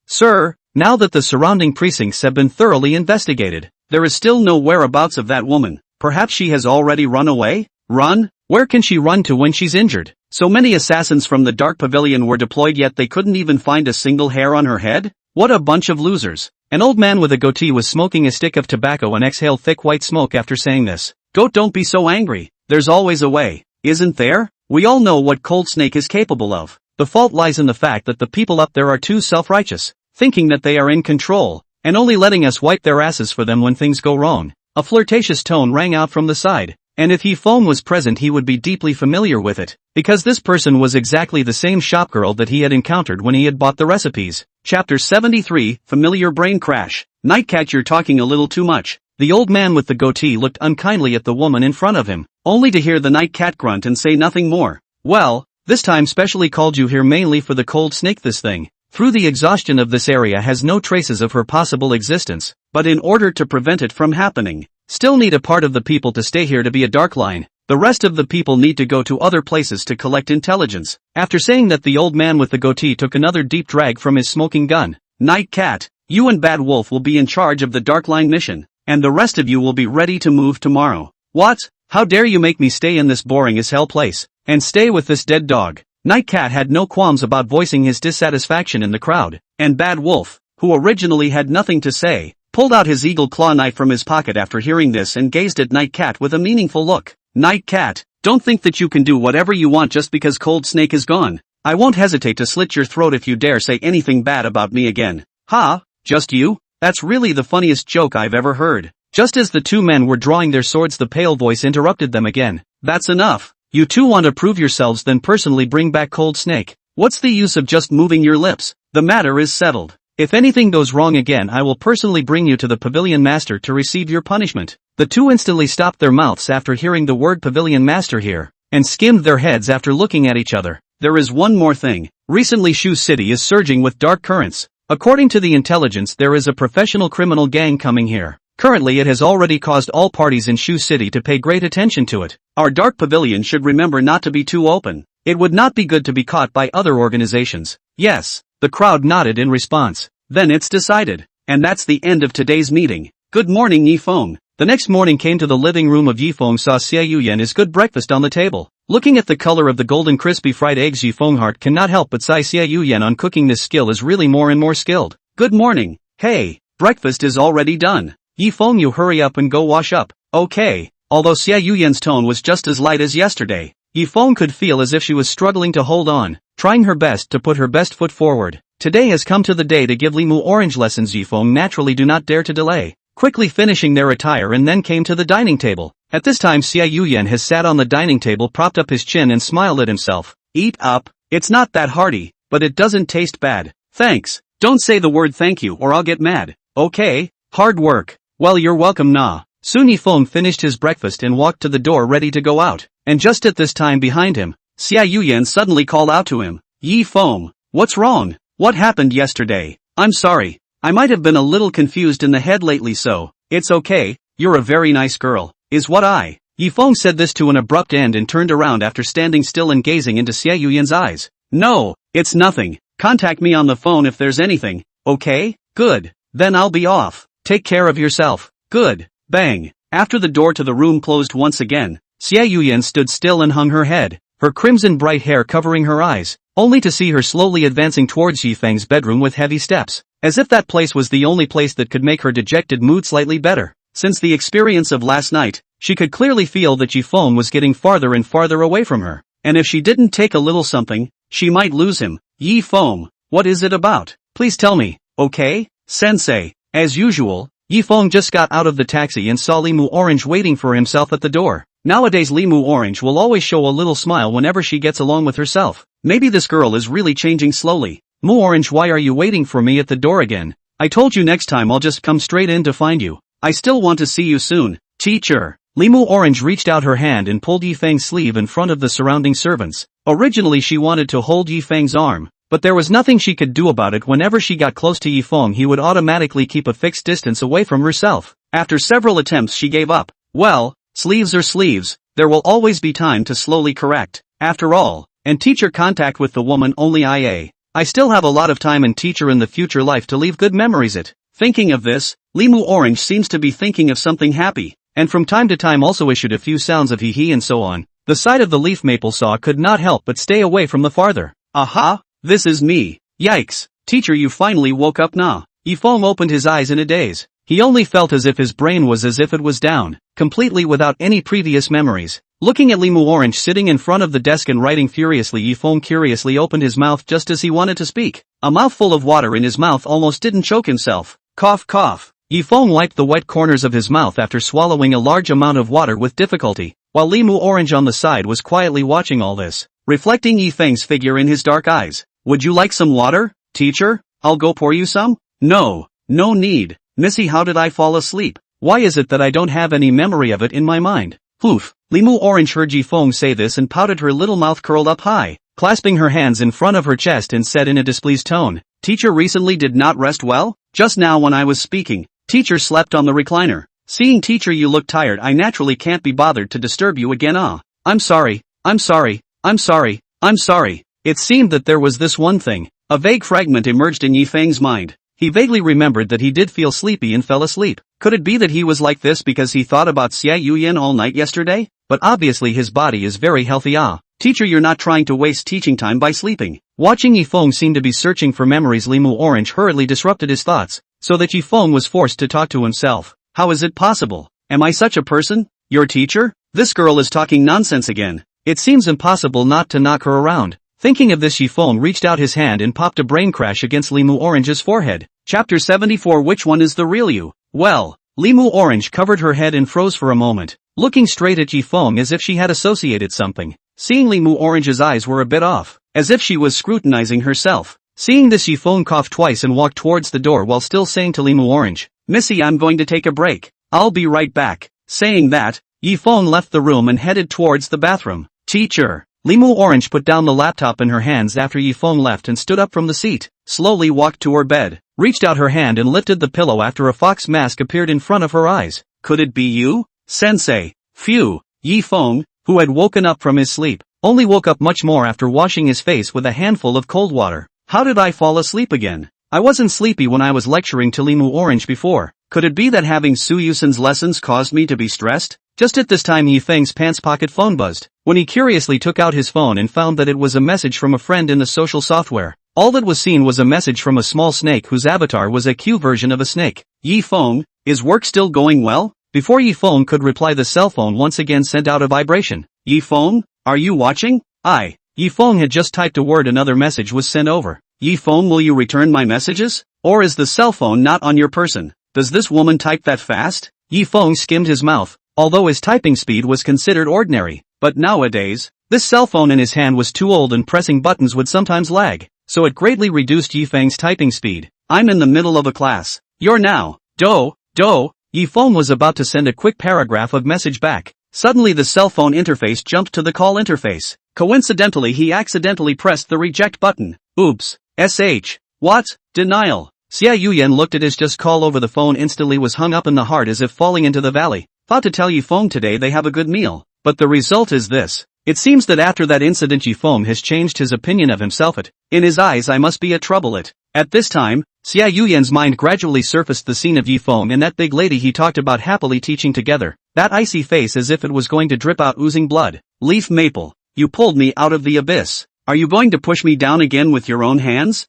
Sir, now that the surrounding precincts have been thoroughly investigated, there is still no whereabouts of that woman. Perhaps she has already run away? Run? Where can she run to when she's injured? So many assassins from the Dark Pavilion were deployed yet they couldn't even find a single hair on her head? What a bunch of losers. An old man with a goatee was smoking a stick of tobacco and exhaled thick white smoke after saying this. Goat, don't be so angry. There's always a way, isn't there? We all know what Cold Snake is capable of. The fault lies in the fact that the people up there are too self-righteous, thinking that they are in control, and only letting us wipe their asses for them when things go wrong. A flirtatious tone rang out from the side. And if Yi Feng was present he would be deeply familiar with it, because this person was exactly the same shopgirl that he had encountered when he had bought the recipes. Chapter 73, Familiar Brain Crash. Nightcat, you're talking a little too much. The old man with the goatee looked unkindly at the woman in front of him, only to hear the Nightcat grunt and say nothing more. Well, this time specially called you here mainly for the Cold Snake. This thing, through the exhaustion of this area, has no traces of her possible existence, but in order to prevent it from happening, still need a part of the people to stay here to be a dark line. The rest of the people need to go to other places to collect intelligence. After saying that, the old man with the goatee took another deep drag from his smoking gun. Nightcat, you and Bad Wolf will be in charge of the Dark Line mission, and the rest of you will be ready to move tomorrow. What? How dare you make me stay in this boring as hell place, and stay with this dead dog? Nightcat had no qualms about voicing his dissatisfaction in the crowd, and Bad Wolf, who originally had nothing to say, pulled out his eagle claw knife from his pocket after hearing this and gazed at Nightcat with a meaningful look. Nightcat, don't think that you can do whatever you want just because Cold Snake is gone. I won't hesitate to slit your throat if you dare say anything bad about me again. Ha? Just you? That's really the funniest joke I've ever heard. Just as the two men were drawing their swords, the pale voice interrupted them again. That's enough. You two want to prove yourselves, then personally bring back Cold Snake. What's the use of just moving your lips? The matter is settled. If anything goes wrong again, I will personally bring you to the Pavilion Master to receive your punishment. The two instantly stopped their mouths after hearing the word Pavilion Master here, and skimmed their heads after looking at each other. There is one more thing. Recently Shu City is surging with dark currents. According to the intelligence, there is a professional criminal gang coming here. Currently it has already caused all parties in Shu City to pay great attention to it. Our Dark Pavilion should remember not to be too open. It would not be good to be caught by other organizations. Yes. The crowd nodded in response. Then it's decided. And that's the end of today's meeting. Good morning Yifeng. The next morning came to the living room of Yifeng, saw Xiao Yian his good breakfast on the table. Looking at the color of the golden crispy fried eggs, Yifeng heart cannot help but sigh. Xiao Yian on cooking this skill is really more and more skilled. Good morning. Hey, breakfast is already done. Yifeng, you hurry up and go wash up. Okay. Although Xiao Yian's tone was just as light as yesterday, Yifeng could feel as if she was struggling to hold on, trying her best to put her best foot forward. Today has come to the day to give Limu orange lessons. Yifeng naturally do not dare to delay, quickly finishing their attire and then came to the dining table. At this time Xiao Yian has sat on the dining table, propped up his chin and smiled at himself. Eat up. It's not that hearty, but it doesn't taste bad. Thanks. Don't say the word thank you or I'll get mad. Okay. Hard work. Well, you're welcome nah. Soon Yifeng finished his breakfast and walked to the door ready to go out, and just at this time behind him, Xiao Yian suddenly called out to him. Yifeng, what's wrong? What happened yesterday? I'm sorry. I might have been a little confused in the head lately, so it's okay. You're a very nice girl, is what I. Yifeng said this to an abrupt end and turned around after standing still and gazing into Xiao Yian's eyes. No, it's nothing. Contact me on the phone if there's anything, okay? Good. Then I'll be off. Take care of yourself. Good. Bang. After the door to the room closed once again, Xiao Yian stood still and hung her head, her crimson bright hair covering her eyes, only to see her slowly advancing towards Yifeng's bedroom with heavy steps, as if that place was the only place that could make her dejected mood slightly better. Since the experience of last night, she could clearly feel that Yifeng was getting farther and farther away from her, and if she didn't take a little something, she might lose him. Yifeng, what is it about? Please tell me, okay? Sensei. As usual, Yifeng just got out of the taxi and saw Limu Orange waiting for himself at the door. Nowadays Limu Orange will always show a little smile whenever she gets along with herself. Maybe this girl is really changing slowly. Mu Orange, why are you waiting for me at the door again? I told you next time I'll just come straight in to find you. I still want to see you soon. Teacher. Limu Orange reached out her hand and pulled Yifeng's sleeve in front of the surrounding servants. Originally she wanted to hold Yifeng's arm, but there was nothing she could do about it. Whenever she got close to Yifeng, he would automatically keep a fixed distance away from herself. After several attempts she gave up. Well, sleeves are sleeves, there will always be time to slowly correct. After all, and teacher contact with the woman only IA. I still have a lot of time and teacher in the future life to leave good memories it. Thinking of this, Limu Orange seems to be thinking of something happy, and from time to time also issued a few sounds of hee and so on. The side of the leaf maple saw could not help but stay away from the farther. Aha! This is me. Yikes. Teacher, you finally woke up nah. Yifeng opened his eyes in a daze. He only felt as if his brain was as if it was down, completely without any previous memories. Looking at Limu Orange sitting in front of the desk and writing furiously, Yifeng curiously opened his mouth just as he wanted to speak. A mouthful of water in his mouth almost didn't choke himself. Cough cough. Yifeng wiped the wet corners of his mouth after swallowing a large amount of water with difficulty, while Limu Orange on the side was quietly watching all this, reflecting Yifeng's figure in his dark eyes. Would you like some water, teacher? I'll go pour you some? No need. Missy, how did I fall asleep? Why is it that I don't have any memory of it in my mind? Poof. Limu Orange heard Yifeng say this and pouted, her little mouth curled up high, clasping her hands in front of her chest and said in a displeased tone, teacher recently did not rest well? Just now when I was speaking, teacher slept on the recliner. Seeing teacher you look tired, I naturally can't be bothered to disturb you again. I'm sorry. It seemed that there was this one thing. A vague fragment emerged in Yifeng's mind. He vaguely remembered that he did feel sleepy and fell asleep. Could it be that he was like this because he thought about Xiao Yian all night yesterday? But obviously his body is very healthy. Teacher, you're not trying to waste teaching time by sleeping. Watching Yifeng seem to be searching for memories, Limu Orange hurriedly disrupted his thoughts, so that Yifeng was forced to talk to himself. How is it possible? Am I such a person? Your teacher? This girl is talking nonsense again. It seems impossible not to knock her around. Thinking of this, Yifeng reached out his hand and popped a brain crash against Limu Orange's forehead. Chapter 74. Which one is the real you? Well, Limu Orange covered her head and froze for a moment, looking straight at Yifeng as if she had associated something. Seeing Limu Orange's eyes were a bit off, as if she was scrutinizing herself. Seeing this, Yifeng coughed twice and walked towards the door while still saying to Limu Orange, Missy, I'm going to take a break. I'll be right back. Saying that, Yifeng left the room and headed towards the bathroom. Teacher. Limu Orange put down the laptop in her hands after Yifeng left and stood up from the seat, slowly walked to her bed, reached out her hand and lifted the pillow after a fox mask appeared in front of her eyes. Could it be you? Sensei. Phew. Yifeng, who had woken up from his sleep, only woke up much more after washing his face with a handful of cold water. How did I fall asleep again? I wasn't sleepy when I was lecturing to Limu Orange before. Could it be that having Su Yusen's lessons caused me to be stressed? Just at this time Yifeng's pants pocket phone buzzed, when he curiously took out his phone and found that it was a message from a friend in the social software. All that was seen was a message from a small snake whose avatar was a cute version of a snake. Yifeng, is work still going well? Before Yifeng could reply, the cell phone once again sent out a vibration. Yifeng, are you watching? Yifeng had just typed a word, another message was sent over. Yifeng, will you return my messages? Or is the cell phone not on your person? Does this woman type that fast? Yifeng skimmed his mouth, although his typing speed was considered ordinary. But nowadays, this cell phone in his hand was too old and pressing buttons would sometimes lag, so it greatly reduced Yifeng's typing speed. I'm in the middle of a class. You're now. Yifeng was about to send a quick paragraph of message back. Suddenly the cell phone interface jumped to the call interface. Coincidentally, he accidentally pressed the reject button. Oops. What? Denial. Xiao Yian looked at his just call over the phone, instantly was hung up in the heart as if falling into the valley. Thought to tell Yifeng today they have a good meal, but the result is this. It seems that after that incident Yifeng has changed his opinion of himself. In his eyes I must be a trouble. At this time, Xiao Yian's mind gradually surfaced the scene of Yifeng and that big lady he talked about happily teaching together. That icy face as if it was going to drip out oozing blood. Leaf Maple, you pulled me out of the abyss. Are you going to push me down again with your own hands?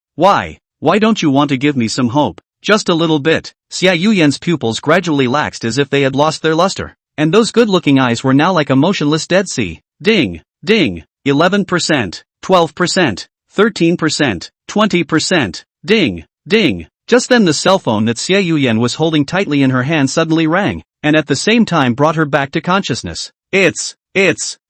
Why don't you want to give me some hope? Just a little bit. Xiao Yian's pupils gradually laxed as if they had lost their luster, and those good-looking eyes were now like a motionless Dead Sea. Ding, ding, 11%, 12%, 13%, 20%, ding, ding. Just then the cell phone that Xiao Yian was holding tightly in her hand suddenly rang, and at the same time brought her back to consciousness. It's.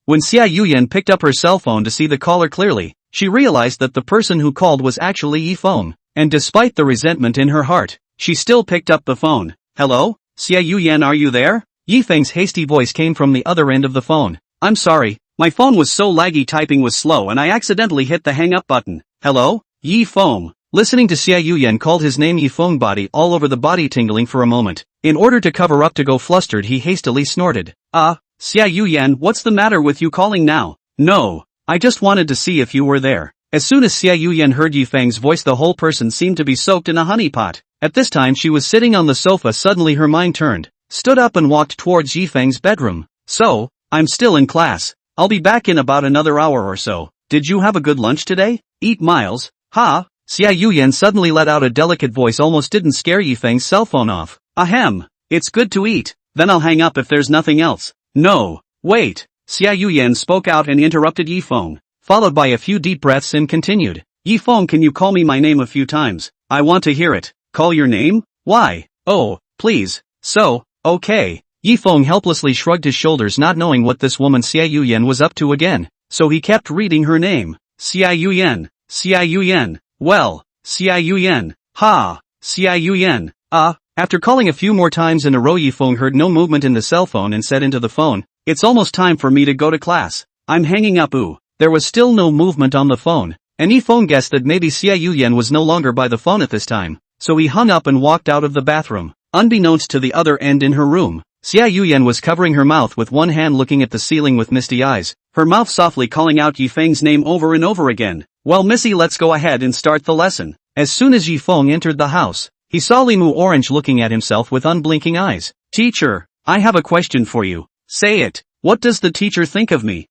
When Xiao Yian picked up her cell phone to see the caller clearly, she realized that the person who called was actually Yifeng, and despite the resentment in her heart, she still picked up the phone. Hello? Xiao Yian, are you there? Yifeng's hasty voice came from the other end of the phone. I'm sorry, my phone was so laggy, typing was slow and I accidentally hit the hang up button. Hello? Yifeng. Listening to Xiao Yian called his name, Yifeng body all over the body tingling for a moment. In order to cover up to go flustered, he hastily snorted. Xiao Yian, what's the matter with you calling now? No, I just wanted to see if you were there. As soon as Xiao Yian heard Yifeng's voice, the whole person seemed to be soaked in a honey pot. At this time she was sitting on the sofa. Suddenly her mind turned, stood up and walked towards Yifeng's bedroom. So, I'm still in class. I'll be back in about another hour or so. Did you have a good lunch today? Eat miles? Ha? Xiao Yian suddenly let out a delicate voice, almost didn't scare Yifeng's cell phone off. Ahem. It's good to eat. Then I'll hang up if there's nothing else. No. Wait. Xiao Yian spoke out and interrupted Yifeng, followed by a few deep breaths, and continued. Yifeng, can you call me my name a few times? I want to hear it. Call your name? Why? Oh, please. So, okay. Yifeng helplessly shrugged his shoulders, not knowing what this woman Xiao Yian was up to again, so he kept reading her name. Xiao Yian. Xiao Yian. Well, Xiao Yian. Ha. Xiao Yian. After calling a few more times in a row, Yifeng heard no movement in the cell phone and said into the phone, it's almost time for me to go to class. I'm hanging up. There was still no movement on the phone, and Yifeng guessed that maybe Xiao Yian was no longer by the phone at this time, so he hung up and walked out of the bathroom. Unbeknownst to the other end in her room, Xiao Yian was covering her mouth with one hand, looking at the ceiling with misty eyes, her mouth softly calling out Yifeng's name over and over again. Well, Missy, let's go ahead and start the lesson. As soon as Yifeng entered the house, he saw Limu Orange looking at himself with unblinking eyes. Teacher, I have a question for you. Say it. What does the teacher think of me?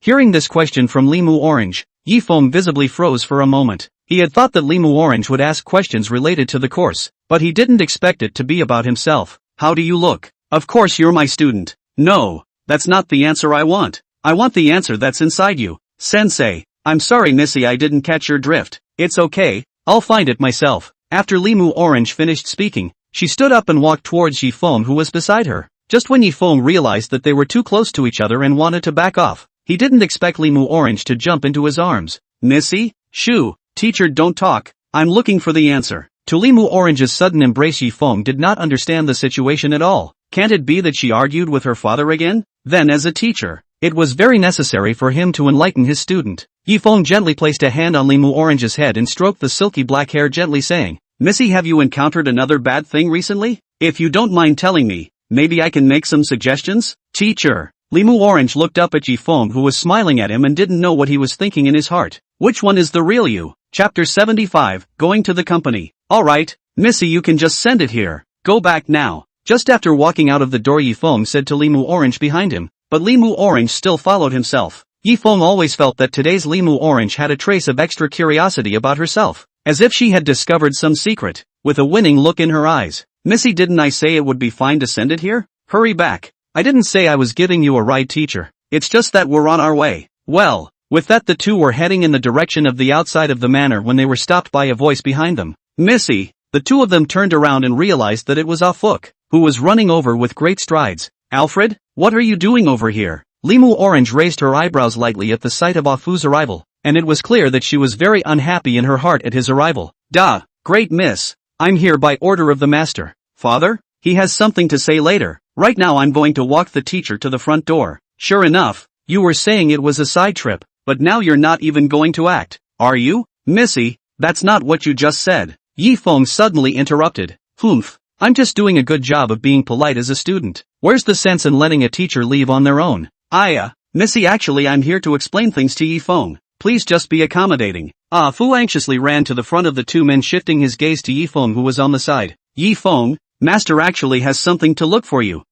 Hearing this question from Limu Orange, Yifeng visibly froze for a moment. He had thought that Limu Orange would ask questions related to the course, but he didn't expect it to be about himself. How do you look? Of course you're my student. No, that's not the answer I want. I want the answer that's inside you. Sensei, I'm sorry Missy, I didn't catch your drift. It's okay, I'll find it myself. After Limu Orange finished speaking, she stood up and walked towards Yifeng, who was beside her. Just when Yifeng realized that they were too close to each other and wanted to back off, he didn't expect Limu Orange to jump into his arms. Missy? Shoo, teacher, don't talk, I'm looking for the answer. To Limu Orange's sudden embrace, Yifeng did not understand the situation at all. Can't it be that she argued with her father again? Then as a teacher, it was very necessary for him to enlighten his student. Yifeng gently placed a hand on Limu Orange's head and stroked the silky black hair, gently saying, Missy, have you encountered another bad thing recently? If you don't mind telling me, maybe I can make some suggestions? Teacher. Limu Orange looked up at Yifeng, who was smiling at him and didn't know what he was thinking in his heart. Which one is the real you? Chapter 75, Going to the Company. Alright, Missy, you can just send it here. Go back now. Just after walking out of the door, Yifeng said to Limu Orange behind him, but Limu Orange still followed himself. Yifeng always felt that today's Limu Orange had a trace of extra curiosity about herself, as if she had discovered some secret, with a winning look in her eyes. Missy, didn't I say it would be fine to send it here? Hurry back. I didn't say I was giving you a ride, teacher. It's just that we're on our way. Well, with that the two were heading in the direction of the outside of the manor when they were stopped by a voice behind them. Missy. The two of them turned around and realized that it was Ah Fook, who was running over with great strides. Alfred, what are you doing over here? Limu Orange raised her eyebrows lightly at the sight of Ah Fu's arrival, and it was clear that she was very unhappy in her heart at his arrival. Duh, great miss. I'm here by order of the master. Father? He has something to say later. Right now I'm going to walk the teacher to the front door. Sure enough, you were saying it was a side trip, but now you're not even going to act, are you? Missy, that's not what you just said. Yifeng suddenly interrupted. Humph, I'm just doing a good job of being polite as a student. Where's the sense in letting a teacher leave on their own? Missy, actually I'm here to explain things to Yifeng. Please just be accommodating. Ah Fu anxiously ran to the front of the two men, shifting his gaze to Yifeng, who was on the side. Yifeng, master actually has something to look for you.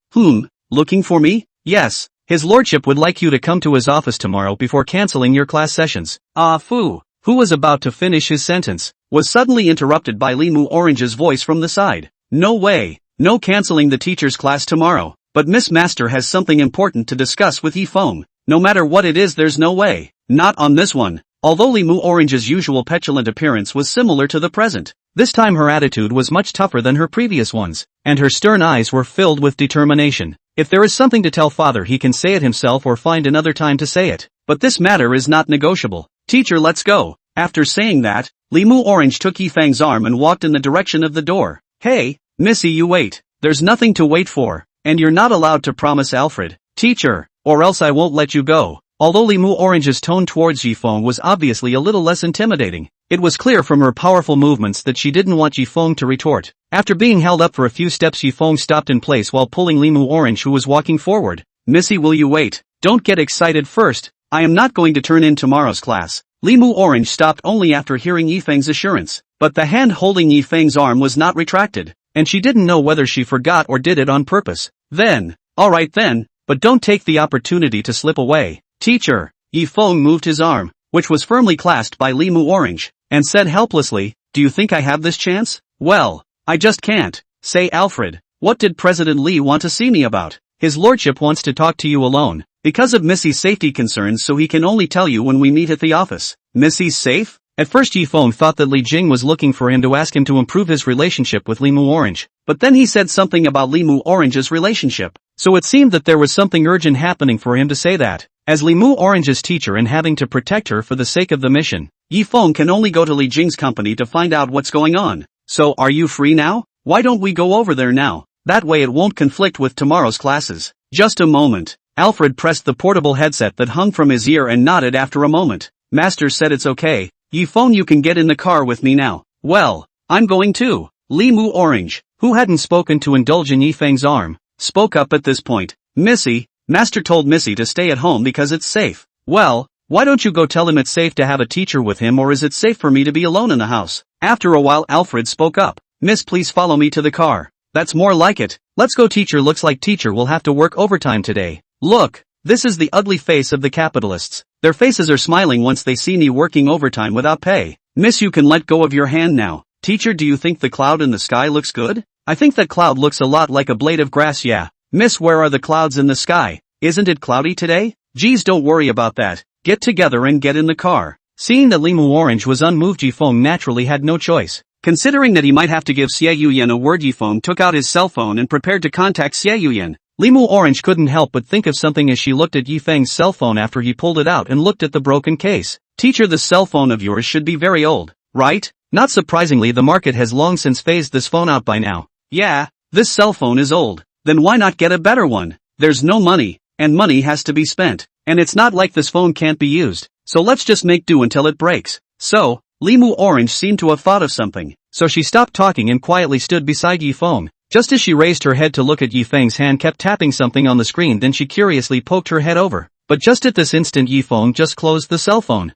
Looking for me? Yes, his lordship would like you to come to his office tomorrow before cancelling your class sessions. Ah Fu, who was about to finish his sentence, was suddenly interrupted by Limu Orange's voice from the side. No way, no cancelling the teacher's class tomorrow, but Miss Master has something important to discuss with Yifeng. No matter what it is, there's no way. Not on this one. Although Limu Orange's usual petulant appearance was similar to the present, this time her attitude was much tougher than her previous ones, and her stern eyes were filled with determination. If there is something to tell father, he can say it himself or find another time to say it, but this matter is not negotiable. Teacher, let's go. After saying that, Limu Orange took Yifeng's arm and walked in the direction of the door. Hey, Missy, you wait. There's nothing to wait for, and you're not allowed to promise Alfred, teacher, or else I won't let you go. Although Limu Orange's tone towards Yifeng was obviously a little less intimidating, it was clear from her powerful movements that she didn't want Yifeng to retort. After being held up for a few steps, Yifeng stopped in place while pulling Limu Orange, who was walking forward. Missy, will you wait? Don't get excited first. I am not going to turn in tomorrow's class. Limu Orange stopped only after hearing Yifeng's assurance, but the hand holding Yifeng's arm was not retracted, and she didn't know whether she forgot or did it on purpose. Then, alright then, but don't take the opportunity to slip away. Teacher, Yifeng moved his arm, which was firmly clasped by Limu Orange, and said helplessly, do you think I have this chance? Well, I just can't. Say, Alfred, what did President Li want to see me about? His lordship wants to talk to you alone, because of Missy's safety concerns, so he can only tell you when we meet at the office. Missy's safe? At first Yifeng thought that Li Jing was looking for him to ask him to improve his relationship with Limu Orange, but then he said something about Limu Orange's relationship, so it seemed that there was something urgent happening for him to say that. As Limu Orange's teacher and having to protect her for the sake of the mission, Yifeng can only go to Li Jing's company to find out what's going on. So are you free now? Why don't we go over there now? That way it won't conflict with tomorrow's classes. Just a moment. Alfred pressed the portable headset that hung from his ear and nodded after a moment. Master said it's okay. Yifeng, you can get in the car with me now. Well, I'm going too. Limu Orange, who hadn't spoken to indulge in Yifeng's arm, spoke up at this point. Missy, Master told Missy to stay at home because it's safe. Well, why don't you go tell him it's safe to have a teacher with him, or is it safe for me to be alone in the house? After a while Alfred spoke up. Miss, please follow me to the car. That's more like it. Let's go. Teacher, looks like teacher will have to work overtime today. Look, this is the ugly face of the capitalists. Their faces are smiling once they see me working overtime without pay. Miss, you can let go of your hand now. Teacher, do you think the cloud in the sky looks good? I think that cloud looks a lot like a blade of grass. Yeah. Miss, where are the clouds in the sky? Isn't it cloudy today? Geez, don't worry about that. Get together and get in the car. Seeing that Limu Orange was unmoved, Yifeng naturally had no choice. Considering that he might have to give Xiao Yian a word, Yifeng took out his cell phone and prepared to contact Xiao Yian. Limu Orange couldn't help but think of something as she looked at Yifeng's cell phone after he pulled it out and looked at the broken case. Teacher, the cell phone of yours should be very old, right? Not surprisingly, the market has long since phased this phone out by now. Yeah, this cell phone is old. Then why not get a better one? There's no money, and money has to be spent. And it's not like this phone can't be used, so let's just make do until it breaks. So, Limu Orange seemed to have thought of something, so she stopped talking and quietly stood beside Yifeng. Just as she raised her head to look at Yifeng's hand kept tapping something on the screen, then she curiously poked her head over. But just at this instant Yifeng just closed the cell phone.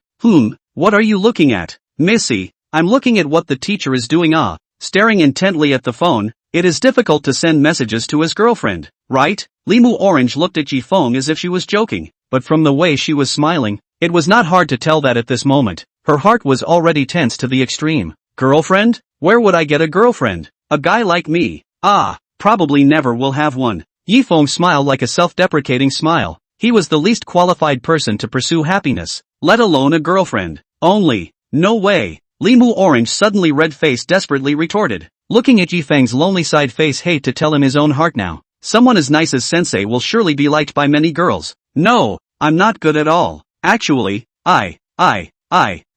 What are you looking at? Missy, I'm looking at what the teacher is doing. Staring intently at the phone, It is difficult to send messages to his girlfriend, right? Limu Orange looked at Yifeng as if she was joking, but from the way she was smiling, it was not hard to tell that at this moment, her heart was already tense to the extreme. Girlfriend? Where would I get a girlfriend? A guy like me? Probably never will have one. Yifeng smiled like a self-deprecating smile. He was the least qualified person to pursue happiness, let alone a girlfriend. Only. No way. Limu Orange suddenly red-faced desperately retorted. Looking at Yifeng's lonely side face, hate to tell him his own heart now. Someone as nice as Sensei will surely be liked by many girls. No, I'm not good at all. Actually, I.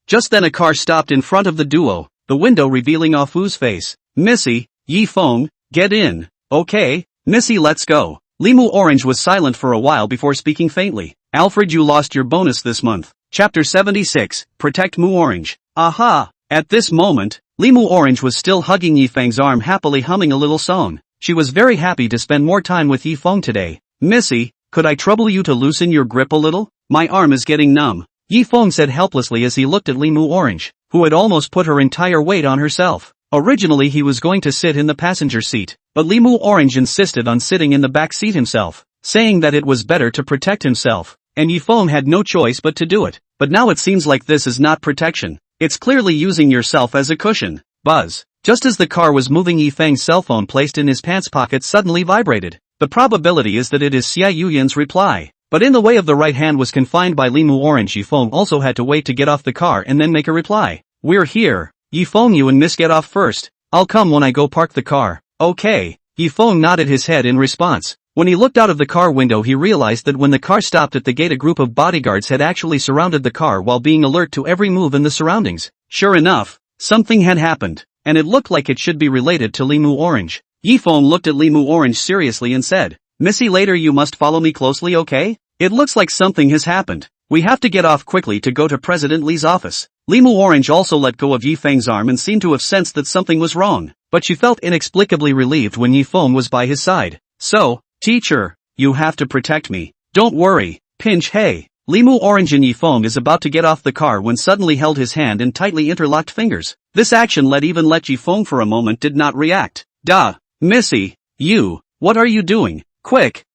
Just then a car stopped in front of the duo, the window revealing Ah Fu's face. Missy, Yifeng, get in. Okay, Missy, let's go. Limu Orange was silent for a while before speaking faintly. Alfred, you lost your bonus this month. Chapter 76, Protect Mu Orange. Aha! At this moment, Limu Orange was still hugging Yifeng's arm, happily humming a little song. She was very happy to spend more time with Yifeng today. Missy, could I trouble you to loosen your grip a little? My arm is getting numb. Yifeng said helplessly as he looked at Limu Orange, who had almost put her entire weight on herself. Originally he was going to sit in the passenger seat, but Limu Orange insisted on sitting in the back seat himself, saying that it was better to protect himself, and Yifeng had no choice but to do it. But now it seems like this is not protection. It's clearly using yourself as a cushion. Buzz. Just as the car was moving, Yifeng's cell phone placed in his pants pocket suddenly vibrated. The probability is that it is Xiao Yian's reply. But in the way of the right hand was confined by Limu Orange, Yifeng also had to wait to get off the car and then make a reply. We're here. Yifeng, you and Miss get off first. I'll come when I go park the car. Okay. Yifeng nodded his head in response. When he looked out of the car window, he realized that when the car stopped at the gate, a group of bodyguards had actually surrounded the car while being alert to every move in the surroundings. Sure enough, something had happened, and it looked like it should be related to Limu Orange. Yifeng looked at Limu Orange seriously and said, Missy, later you must follow me closely, okay? It looks like something has happened. We have to get off quickly to go to President Li's office. Limu Orange also let go of Yifeng's arm and seemed to have sensed that something was wrong, but she felt inexplicably relieved when Yifeng was by his side. So, teacher, you have to protect me. Don't worry, pinch. Hey. Limu Orange and Yifeng is about to get off the car when suddenly held his hand in tightly interlocked fingers. This action let Yifeng for a moment did not react. Duh. Missy, what are you doing? Quick,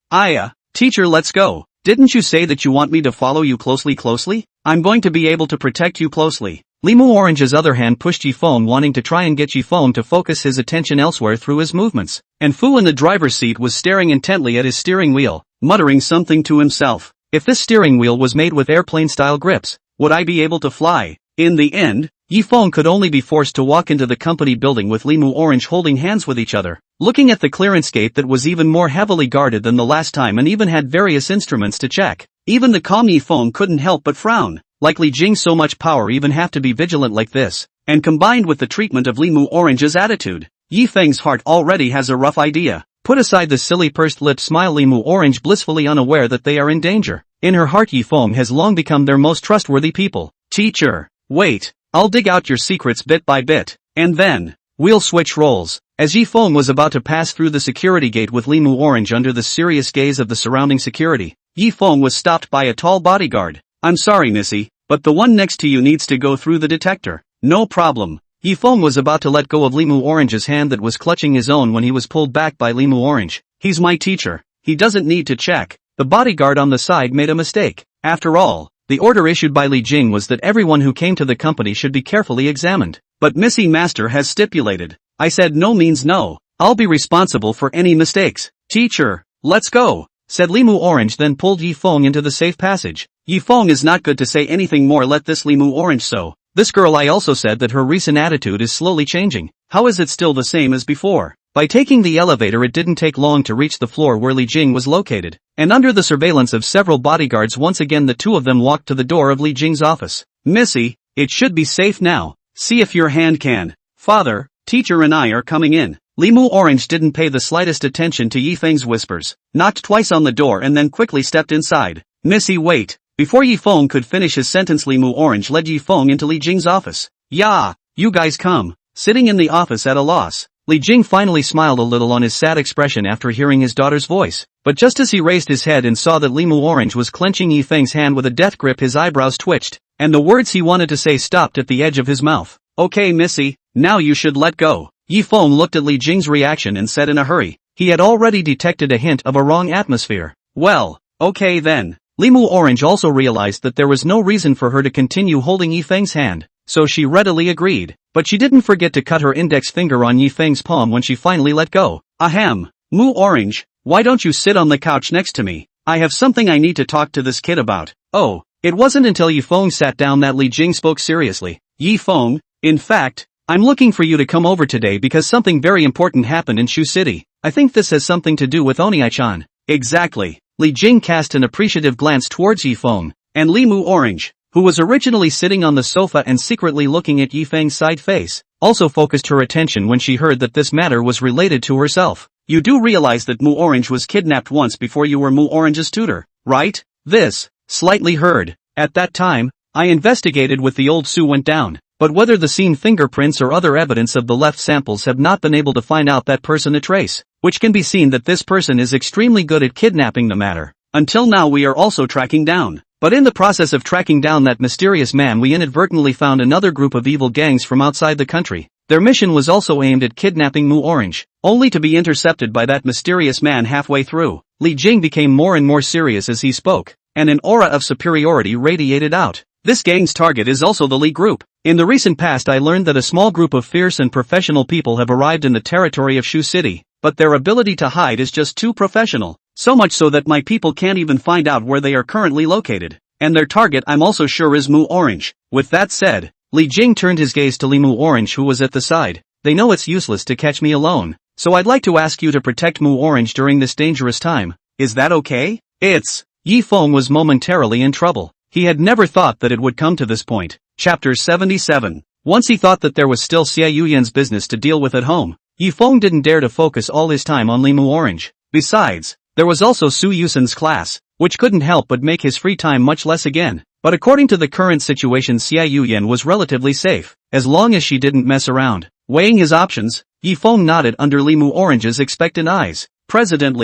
teacher, let's go. Didn't you say that you want me to follow you closely? I'm going to be able to protect you closely. Limu Orange's other hand pushed Yifeng, wanting to try and get Yifeng to focus his attention elsewhere through his movements. And Fu in the driver's seat was staring intently at his steering wheel, muttering something to himself. If this steering wheel was made with airplane-style grips, would I be able to fly? In the end, Yifeng could only be forced to walk into the company building with Limu Orange holding hands with each other, looking at the clearance gate that was even more heavily guarded than the last time and even had various instruments to check. Even the calm Yifeng couldn't help but frown. Likely Jing so much power even have to be vigilant like this, and combined with the treatment of Limu Orange's attitude, Yifeng's heart already has a rough idea. Put aside the silly pursed lip smile, Limu Orange blissfully unaware that they are in danger. In her heart, Yifeng has long become their most trustworthy people. Teacher, wait, I'll dig out your secrets bit by bit, and then, we'll switch roles. As Yifeng was about to pass through the security gate with Limu Orange under the serious gaze of the surrounding security, Yifeng was stopped by a tall bodyguard. I'm sorry, Missy, but the one next to you needs to go through the detector. No problem. Yifeng was about to let go of Limu Orange's hand that was clutching his own when he was pulled back by Limu Orange. He's my teacher. He doesn't need to check. The bodyguard on the side made a mistake. After all, the order issued by Li Jing was that everyone who came to the company should be carefully examined. But Missy Master has stipulated. I said no means no. I'll be responsible for any mistakes. Teacher, let's go, said Limu Orange, then pulled Yifeng into the safe passage. Yifeng is not good to say anything more. Let this Limu Orange so. This girl, I also said that her recent attitude is slowly changing. How is it still the same as before? By taking the elevator, it didn't take long to reach the floor where Li Jing was located. And under the surveillance of several bodyguards, once again the two of them walked to the door of Li Jing's office. Missy, it should be safe now. See if your hand can. Father, teacher and I are coming in. Limu Orange didn't pay the slightest attention to Yifeng's whispers, knocked twice on the door and then quickly stepped inside. Missy, wait. Before Yifeng could finish his sentence, Limu Orange led Yifeng into Li Jing's office. Yeah, you guys come. Sitting in the office at a loss, Li Jing finally smiled a little on his sad expression after hearing his daughter's voice. But just as he raised his head and saw that Limu Orange was clenching Yifeng's hand with a death grip, his eyebrows twitched, and the words he wanted to say stopped at the edge of his mouth. Okay, Missy, now you should let go. Yifeng looked at Li Jing's reaction and said in a hurry. He had already detected a hint of a wrong atmosphere. Well, okay then. Limu Orange also realized that there was no reason for her to continue holding Yifeng's hand, so she readily agreed. But she didn't forget to cut her index finger on Yifeng's palm when she finally let go. Ahem. Mu Orange, why don't you sit on the couch next to me? I have something I need to talk to this kid about. Oh, it wasn't until Yifeng sat down that Li Jing spoke seriously. Yifeng, in fact, I'm looking for you to come over today because something very important happened in Shu City. I think this has something to do with Oni-chan. Exactly. Li Jing cast an appreciative glance towards Yifeng, and Limu Orange, who was originally sitting on the sofa and secretly looking at Yifeng's side face, also focused her attention when she heard that this matter was related to herself. You do realize that Mu Orange was kidnapped once before you were Mu Orange's tutor, right? This, slightly heard. At that time, I investigated with the old Su went down, but whether the seen fingerprints or other evidence of the left samples have not been able to find out that person a trace, which can be seen that this person is extremely good at kidnapping the matter. Until now we are also tracking down. But in the process of tracking down that mysterious man we inadvertently found another group of evil gangs from outside the country. Their mission was also aimed at kidnapping Mu Orange, only to be intercepted by that mysterious man halfway through. Li Jing became more and more serious as he spoke, and an aura of superiority radiated out. This gang's target is also the Li group. In the recent past I learned that a small group of fierce and professional people have arrived in the territory of Shu City, but their ability to hide is just too professional. So much so that my people can't even find out where they are currently located. And their target I'm also sure is Mu Orange. With that said, Li Jing turned his gaze to Limu Orange who was at the side. They know it's useless to catch me alone, so I'd like to ask you to protect Mu Orange during this dangerous time. Is that okay? Yifeng was momentarily in trouble. He had never thought that it would come to this point. Chapter 77. Once he thought that there was still Xiao Yian's business to deal with at home, Yifeng didn't dare to focus all his time on Limu Orange. Besides, there was also Su Yusen's class, which couldn't help but make his free time much less again. But according to the current situation Xiao Yian was relatively safe, as long as she didn't mess around. Weighing his options, Yifeng nodded under Limu Orange's expectant eyes. President,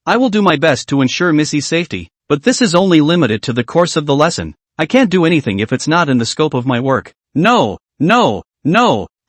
I will do my best to ensure Missy's safety, but this is only limited to the course of the lesson. I can't do anything if it's not in the scope of my work. No,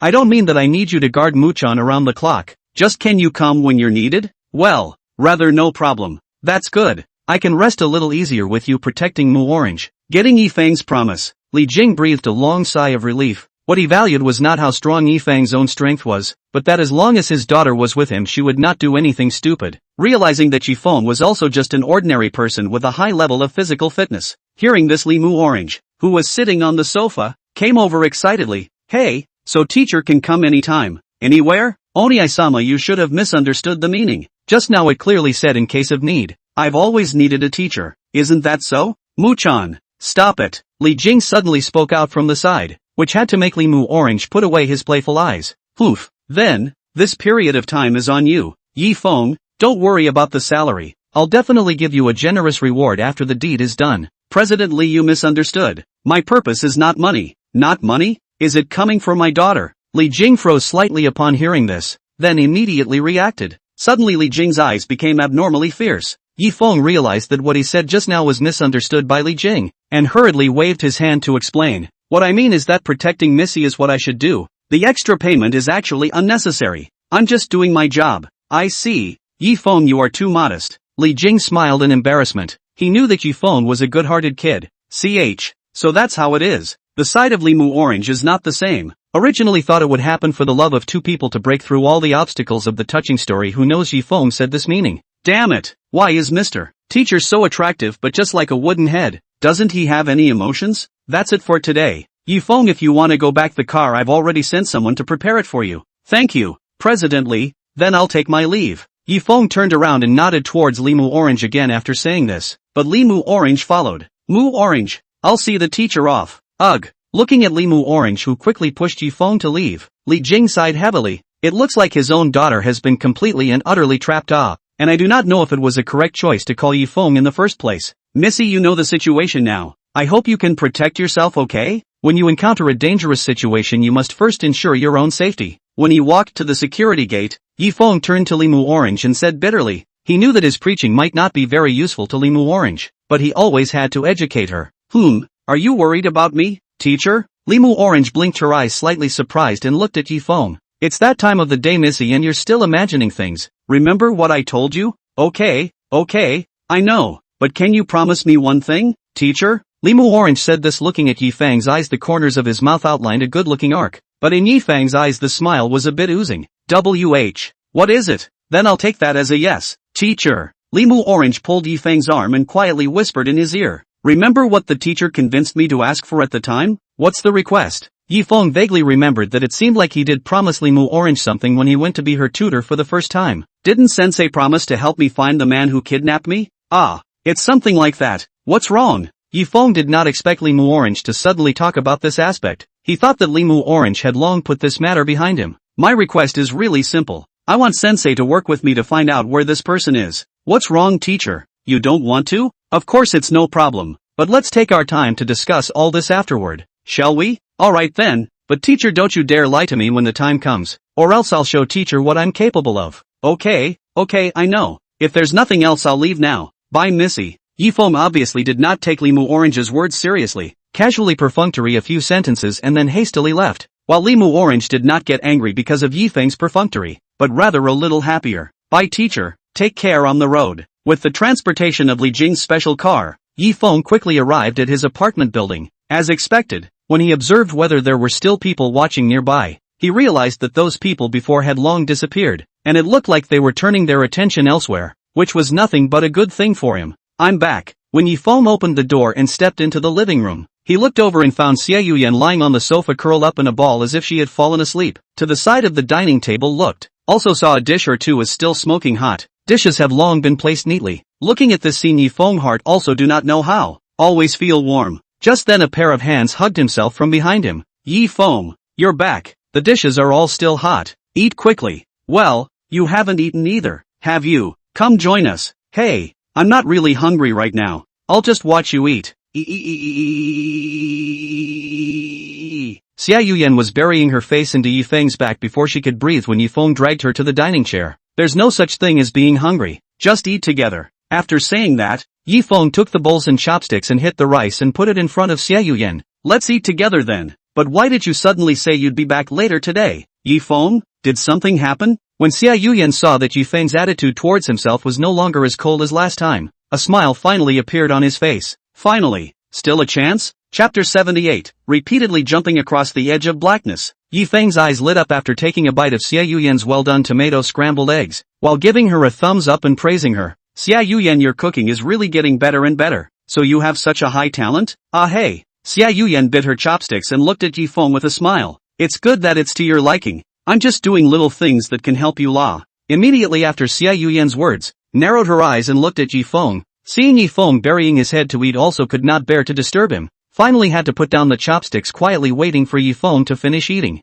I don't mean that I need you to guard Muchan around the clock, just can you come when you're needed? Well, rather no problem. That's good. I can rest a little easier with you protecting Mu Orange. Getting Yifeng's promise, Li Jing breathed a long sigh of relief. What he valued was not how strong Yifeng's own strength was, but that as long as his daughter was with him she would not do anything stupid. Realizing that Yifeng was also just an ordinary person with a high level of physical fitness. Hearing this Limu Orange, who was sitting on the sofa, came over excitedly. Hey, so teacher can come anytime, anywhere? Oni-sama, you should have misunderstood the meaning. Just now it clearly said in case of need. I've always needed a teacher, isn't that so? Muchan, stop it. Li Jing suddenly spoke out from the side, which had to make Limu Orange put away his playful eyes. Poof. Then, this period of time is on you. Yifeng, don't worry about the salary. I'll definitely give you a generous reward after the deed is done. President Li, you misunderstood. My purpose is not money. Not money? Is it coming from my daughter? Li Jing froze slightly upon hearing this, then immediately reacted. Suddenly Li Jing's eyes became abnormally fierce. Yifeng realized that what he said just now was misunderstood by Li Jing, and hurriedly waved his hand to explain. What I mean is that protecting Missy is what I should do. The extra payment is actually unnecessary. I'm just doing my job. I see. Yifeng, you are too modest. Li Jing smiled in embarrassment. He knew that Yifeng was a good-hearted kid. So that's how it is. The side of Limu Orange is not the same. Originally thought it would happen for the love of two people to break through all the obstacles of the touching story. Who knows Yifeng said this meaning. Damn it. Why is Mr. Teacher so attractive but just like a wooden head? Doesn't he have any emotions? That's it for today. Yifeng, if you want to go back the car I've already sent someone to prepare it for you. Thank you, President Li. Then I'll take my leave. Yifeng turned around and nodded towards Limu Orange again after saying this, but Limu Orange followed. Mu Orange, I'll see the teacher off. Ugh. Looking at Limu Orange who quickly pushed Yifeng to leave, Li Jing sighed heavily. It looks like his own daughter has been completely and utterly trapped up, and I do not know if it was a correct choice to call Yifeng in the first place. Missy, you know the situation now. I hope you can protect yourself, okay? When you encounter a dangerous situation you must first ensure your own safety. When he walked to the security gate, Yifeng turned to Limu Orange and said bitterly. He knew that his preaching might not be very useful to Limu Orange, but he always had to educate her. Are you worried about me, teacher? Limu Orange blinked her eyes slightly surprised and looked at Yifeng. It's that time of the day, Missy, and you're still imagining things. Remember what I told you? Okay, I know. But can you promise me one thing, teacher? Limu Orange said this looking at Yifeng's eyes. The corners of his mouth outlined a good-looking arc. But in Yifeng's eyes the smile was a bit oozing. What is it? Then I'll take that as a yes. Teacher. Limu Orange pulled Yifeng's arm and quietly whispered in his ear. Remember what the teacher convinced me to ask for at the time? What's the request? Yifeng vaguely remembered that it seemed like he did promise Limu Orange something when he went to be her tutor for the first time. Didn't Sensei promise to help me find the man who kidnapped me? Ah, it's something like that. What's wrong? Yifeng did not expect Limu Orange to suddenly talk about this aspect. He thought that Limu Orange had long put this matter behind him. My request is really simple. I want Sensei to work with me to find out where this person is. What's wrong, teacher? You don't want to? Of course it's no problem. But let's take our time to discuss all this afterward. Shall we? Alright then. But teacher, don't you dare lie to me when the time comes. Or else I'll show teacher what I'm capable of. Okay, I know. If there's nothing else, I'll leave now. Bye, Missy. Yifeng obviously did not take Limu Orange's words seriously, casually perfunctory a few sentences and then hastily left. While Limu Orange did not get angry because of Yifeng's perfunctory, but rather a little happier. Bye, teacher. Take care on the road. With the transportation of Li Jing's special car, Yifeng quickly arrived at his apartment building. As expected, when he observed whether there were still people watching nearby, he realized that those people before had long disappeared, and it looked like they were turning their attention elsewhere, which was nothing but a good thing for him. I'm back. When Yifeng opened the door and stepped into the living room, he looked over and found Xiao Yian lying on the sofa curled up in a ball as if she had fallen asleep. To the side of the dining table looked. Also saw a dish or two is still smoking hot. Dishes have long been placed neatly. Looking at this scene, Yifeng heart also do not know how. Always feel warm. Just then a pair of hands hugged himself from behind him. Yifeng, you're back. The dishes are all still hot. Eat quickly. Well, you haven't eaten either, have you? Come join us. Hey, I'm not really hungry right now. I'll just watch you eat. Xiao Yian was burying her face into Yifeng's back before she could breathe when Yifeng dragged her to the dining chair. There's no such thing as being hungry. Just eat together. After saying that, Yifeng took the bowls and chopsticks and hit the rice and put it in front of Xiao Yian. Let's eat together then. But why did you suddenly say you'd be back later today? Yifeng, did something happen? When Xiao Yian saw that Yifeng's attitude towards himself was no longer as cold as last time, a smile finally appeared on his face. Finally, still a chance? Chapter 78, repeatedly jumping across the edge of blackness. Yifeng's eyes lit up after taking a bite of Xiao Yian's well-done tomato scrambled eggs, while giving her a thumbs up and praising her. Xiao Yian, your cooking is really getting better and better. So you have such a high talent? Ah hey. Xiao Yian bit her chopsticks and looked at Yifeng with a smile. It's good that it's to your liking. I'm just doing little things that can help you la. Immediately after Xiao Yian's words, narrowed her eyes and looked at Yifeng. Seeing Yifeng burying his head to eat also could not bear to disturb him. Finally had to put down the chopsticks, quietly waiting for Yifeng to finish eating.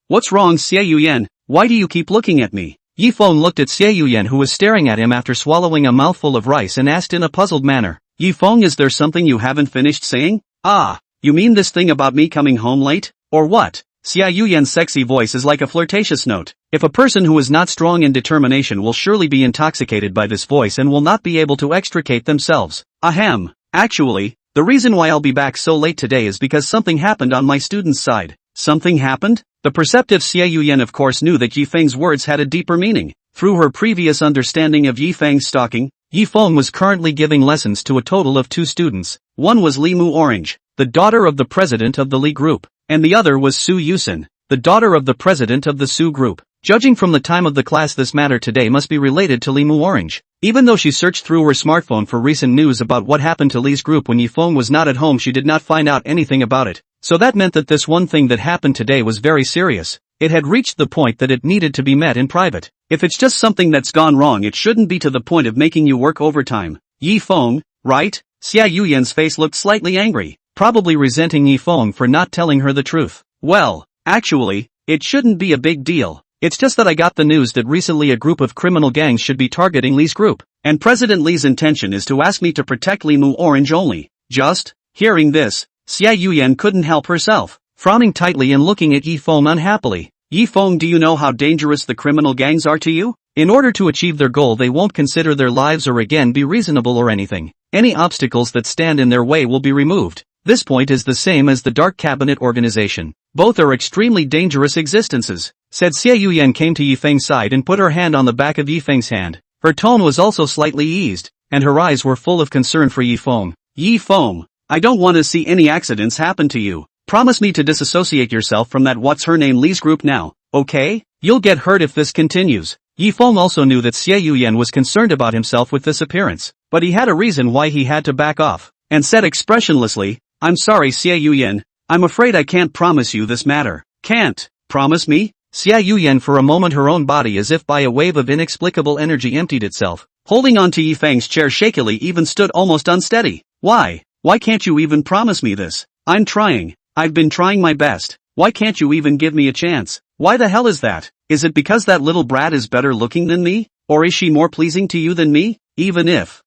What's wrong, Xiao Yian? Why do you keep looking at me? Yifeng looked at Xiao Yian, who was staring at him after swallowing a mouthful of rice, and asked in a puzzled manner. Yifeng, is there something you haven't finished saying? Ah, you mean this thing about me coming home late? Or what? Xiao Yian's sexy voice is like a flirtatious note. If a person who is not strong in determination will surely be intoxicated by this voice and will not be able to extricate themselves. Ahem. Actually, the reason why I'll be back so late today is because something happened on my student's side. Something happened? The perceptive Xiao Yian of course knew that Yifeng's words had a deeper meaning. Through her previous understanding of Yifeng's stalking, Yifeng was currently giving lessons to a total of 2 students. One was Limu Orange, the daughter of the president of the Li group, and the other was Su Yusen, the daughter of the president of the Su group. Judging from the time of the class, this matter today must be related to Limu Orange. Even though she searched through her smartphone for recent news about what happened to Li's group when Yifeng was not at home, she did not find out anything about it. So that meant that this one thing that happened today was very serious. It had reached the point that it needed to be met in private. If it's just something that's gone wrong, it shouldn't be to the point of making you work overtime. Yifeng, right? Xiao Yian's face looked slightly angry, probably resenting Yifeng for not telling her the truth. Well, actually, it shouldn't be a big deal. It's just that I got the news that recently a group of criminal gangs should be targeting Li's group, and President Li's intention is to ask me to protect Limu Orange only. Just hearing this, Xiao Yian couldn't help herself, frowning tightly and looking at Yifeng unhappily. Yifeng, do you know how dangerous the criminal gangs are to you? In order to achieve their goal, they won't consider their lives or again be reasonable or anything. Any obstacles that stand in their way will be removed. This point is the same as the Dark Cabinet organization. Both are extremely dangerous existences. said Xiao Yian came to Yifeng's side and put her hand on the back of Yifeng's hand. Her tone was also slightly eased, and her eyes were full of concern for Yifeng. Yifeng, I don't want to see any accidents happen to you. Promise me to disassociate yourself from that what's-her-name Lee's group now, okay? You'll get hurt if this continues. Yifeng also knew that Xiao Yian was concerned about himself with this appearance, but he had a reason why he had to back off, and said expressionlessly, I'm sorry Xiao Yian, I'm afraid I can't promise you this matter. Can't promise me? Xiao Yian for a moment her own body as if by a wave of inexplicable energy emptied itself, holding on to Yifeng's chair shakily even stood almost unsteady. Why can't you even promise me this? I'm trying. I've been trying my best. Why can't you even give me a chance? Why the hell is that? Is it because that little brat is better looking than me? Or is she more pleasing to you than me? Even if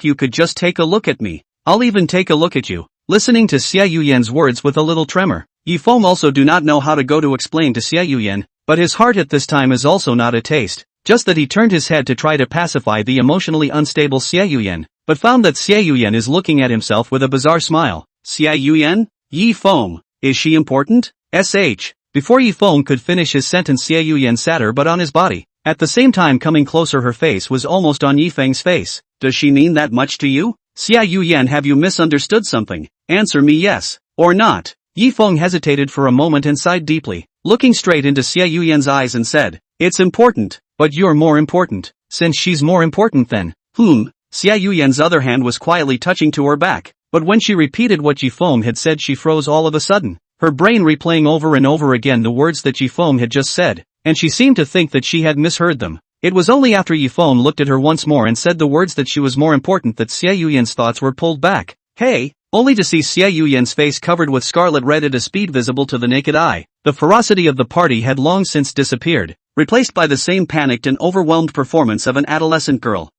you could just take a look at me, I'll even take a look at you. Listening to Xiao Yian's words with a little tremor, Yifeng also do not know how to go to explain to Xiao Yian, but his heart at this time is also not a taste, just that he turned his head to try to pacify the emotionally unstable Xiao Yian, but found that Xiao Yian is looking at himself with a bizarre smile. Xiao Yian? Yifeng, is she important? Before Yifeng could finish his sentence Xiao Yian sat her but on his body, at the same time coming closer her face was almost on Yifeng's face. Does she mean that much to you? Xiao Yian, have you misunderstood something? Answer me yes, or not. Yifeng hesitated for a moment and sighed deeply, looking straight into Xiao Yian's eyes and said, it's important, but you're more important. Since she's more important then, Xiao Yian's other hand was quietly touching to her back, but when she repeated what Yifeng had said she froze all of a sudden, her brain replaying over and over again the words that Yifeng had just said, and she seemed to think that she had misheard them. It was only after Yifeng looked at her once more and said the words that she was more important that Xiao Yian's thoughts were pulled back. Hey! Only to see Xiao Yian's face covered with scarlet red at a speed visible to the naked eye. The ferocity of the party had long since disappeared, replaced by the same panicked and overwhelmed performance of an adolescent girl.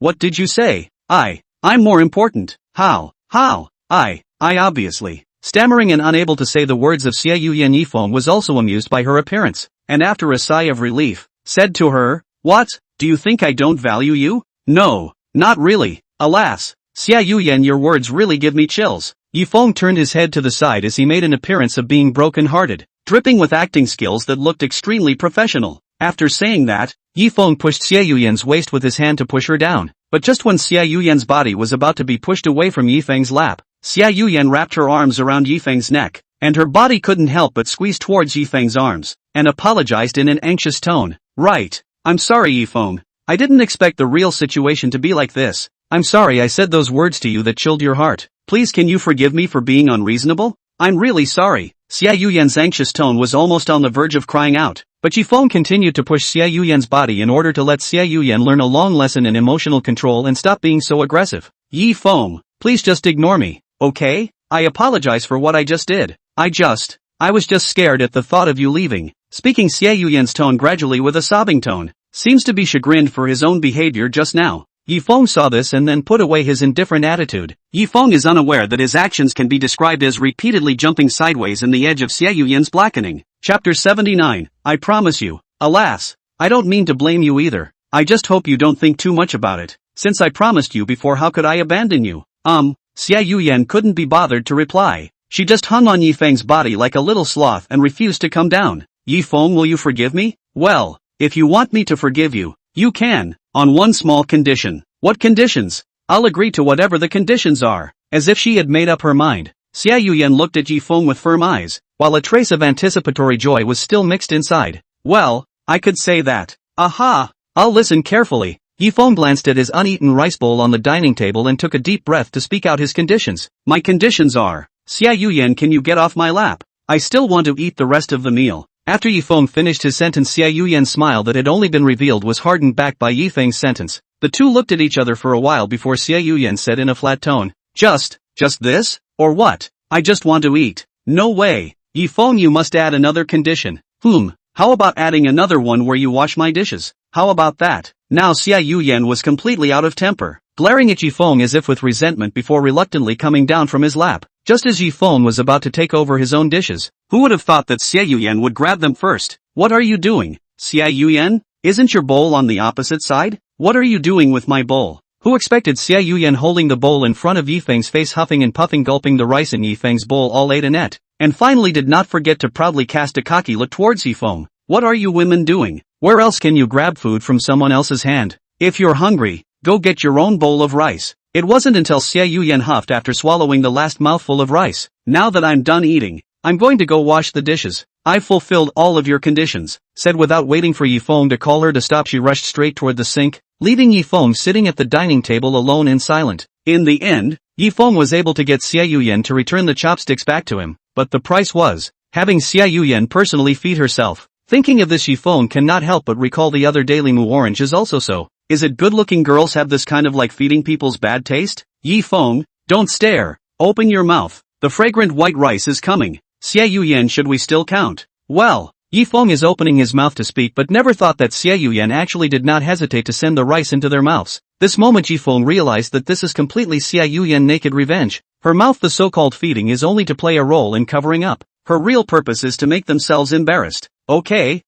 What did you say? I'm more important. How? I obviously. Stammering and unable to say the words of Xiao Yian, Yifeng was also amused by her appearance, and after a sigh of relief, said to her, what? Do you think I don't value you? No, not really, alas. Xiao Yian, your words really give me chills. Yifeng turned his head to the side as he made an appearance of being broken-hearted, dripping with acting skills that looked extremely professional. After saying that, Yifeng pushed Xiao Yian's waist with his hand to push her down, but just when Xiao Yian's body was about to be pushed away from Yifeng's lap, Xiao Yian wrapped her arms around Yifeng's neck, and her body couldn't help but squeeze towards Yifeng's arms, and apologized in an anxious tone. Right. I'm sorry Yifeng. I didn't expect the real situation to be like this. I'm sorry I said those words to you that chilled your heart. Please can you forgive me for being unreasonable? I'm really sorry. Xiao Yian's anxious tone was almost on the verge of crying out, but Yifeng continued to push Xiao Yian's body in order to let Xiao Yian learn a long lesson in emotional control and stop being so aggressive. Yifeng, please just ignore me, okay? I apologize for what I just did. I was just scared at the thought of you leaving. Speaking Xiao Yian's tone gradually with a sobbing tone, seems to be chagrined for his own behavior just now. Yifeng saw this and then put away his indifferent attitude. Yifeng is unaware that his actions can be described as repeatedly jumping sideways in the edge of Xiao Yian's blackening. Chapter 79, I promise you. Alas, I don't mean to blame you either. I just hope you don't think too much about it. Since I promised you before, how could I abandon you? Xiao Yian couldn't be bothered to reply. She just hung on Yifeng's body like a little sloth and refused to come down. Yifeng, will you forgive me? Well, if you want me to forgive you, you can, on one small condition. What conditions? I'll agree to whatever the conditions are. As if she had made up her mind, Xiao Yian looked at Yifeng with firm eyes, while a trace of anticipatory joy was still mixed inside. Well, I could say that. Aha! I'll listen carefully. Yifeng glanced at his uneaten rice bowl on the dining table and took a deep breath to speak out his conditions. My conditions are, Xiao Yian, can you get off my lap? I still want to eat the rest of the meal. After Yifeng finished his sentence, Xiao Yian's smile that had only been revealed was hardened back by Yifeng's sentence. The two looked at each other for a while before Xiao Yian said in a flat tone, Just this? Or what? I just want to eat. No way. Yifeng, you must add another condition. How about adding another one where you wash my dishes? How about that? Now Xiao Yian was completely out of temper, glaring at Yifeng as if with resentment before reluctantly coming down from his lap, just as Yifeng was about to take over his own dishes. Who would have thought that Xiao Yian would grab them first? What are you doing? Xiao Yian? Isn't your bowl on the opposite side? What are you doing with my bowl? Who expected Xiao Yian holding the bowl in front of Yifeng's face, huffing and puffing, gulping the rice in Yifeng's bowl all ate Annette. and finally did not forget to proudly cast a cocky look towards Yifeng. What are you women doing? Where else can you grab food from someone else's hand? If you're hungry, go get your own bowl of rice. It wasn't until Xiao Yian huffed after swallowing the last mouthful of rice. Now that I'm done eating, I'm going to go wash the dishes. I've fulfilled all of your conditions, said without waiting for Yifeng to call her to stop. She rushed straight toward the sink, leaving Yifeng sitting at the dining table alone and silent. In the end, Yifeng was able to get Xiao Yian to return the chopsticks back to him, but the price was having Xiao Yian personally feed herself. Thinking of this, Yifeng cannot help but recall the other day Limu Orange is also so. Is it good-looking girls have this kind of like feeding people's bad taste? Yifeng, don't stare. Open your mouth. The fragrant white rice is coming. Xiao Yian, should we still count? Well, Yifeng is opening his mouth to speak but never thought that Xiao Yian actually did not hesitate to send the rice into their mouths. This moment Yifeng realized that this is completely Xiao Yian naked revenge. Her mouth, the so-called feeding, is only to play a role in covering up. Her real purpose is to make themselves embarrassed. Okay,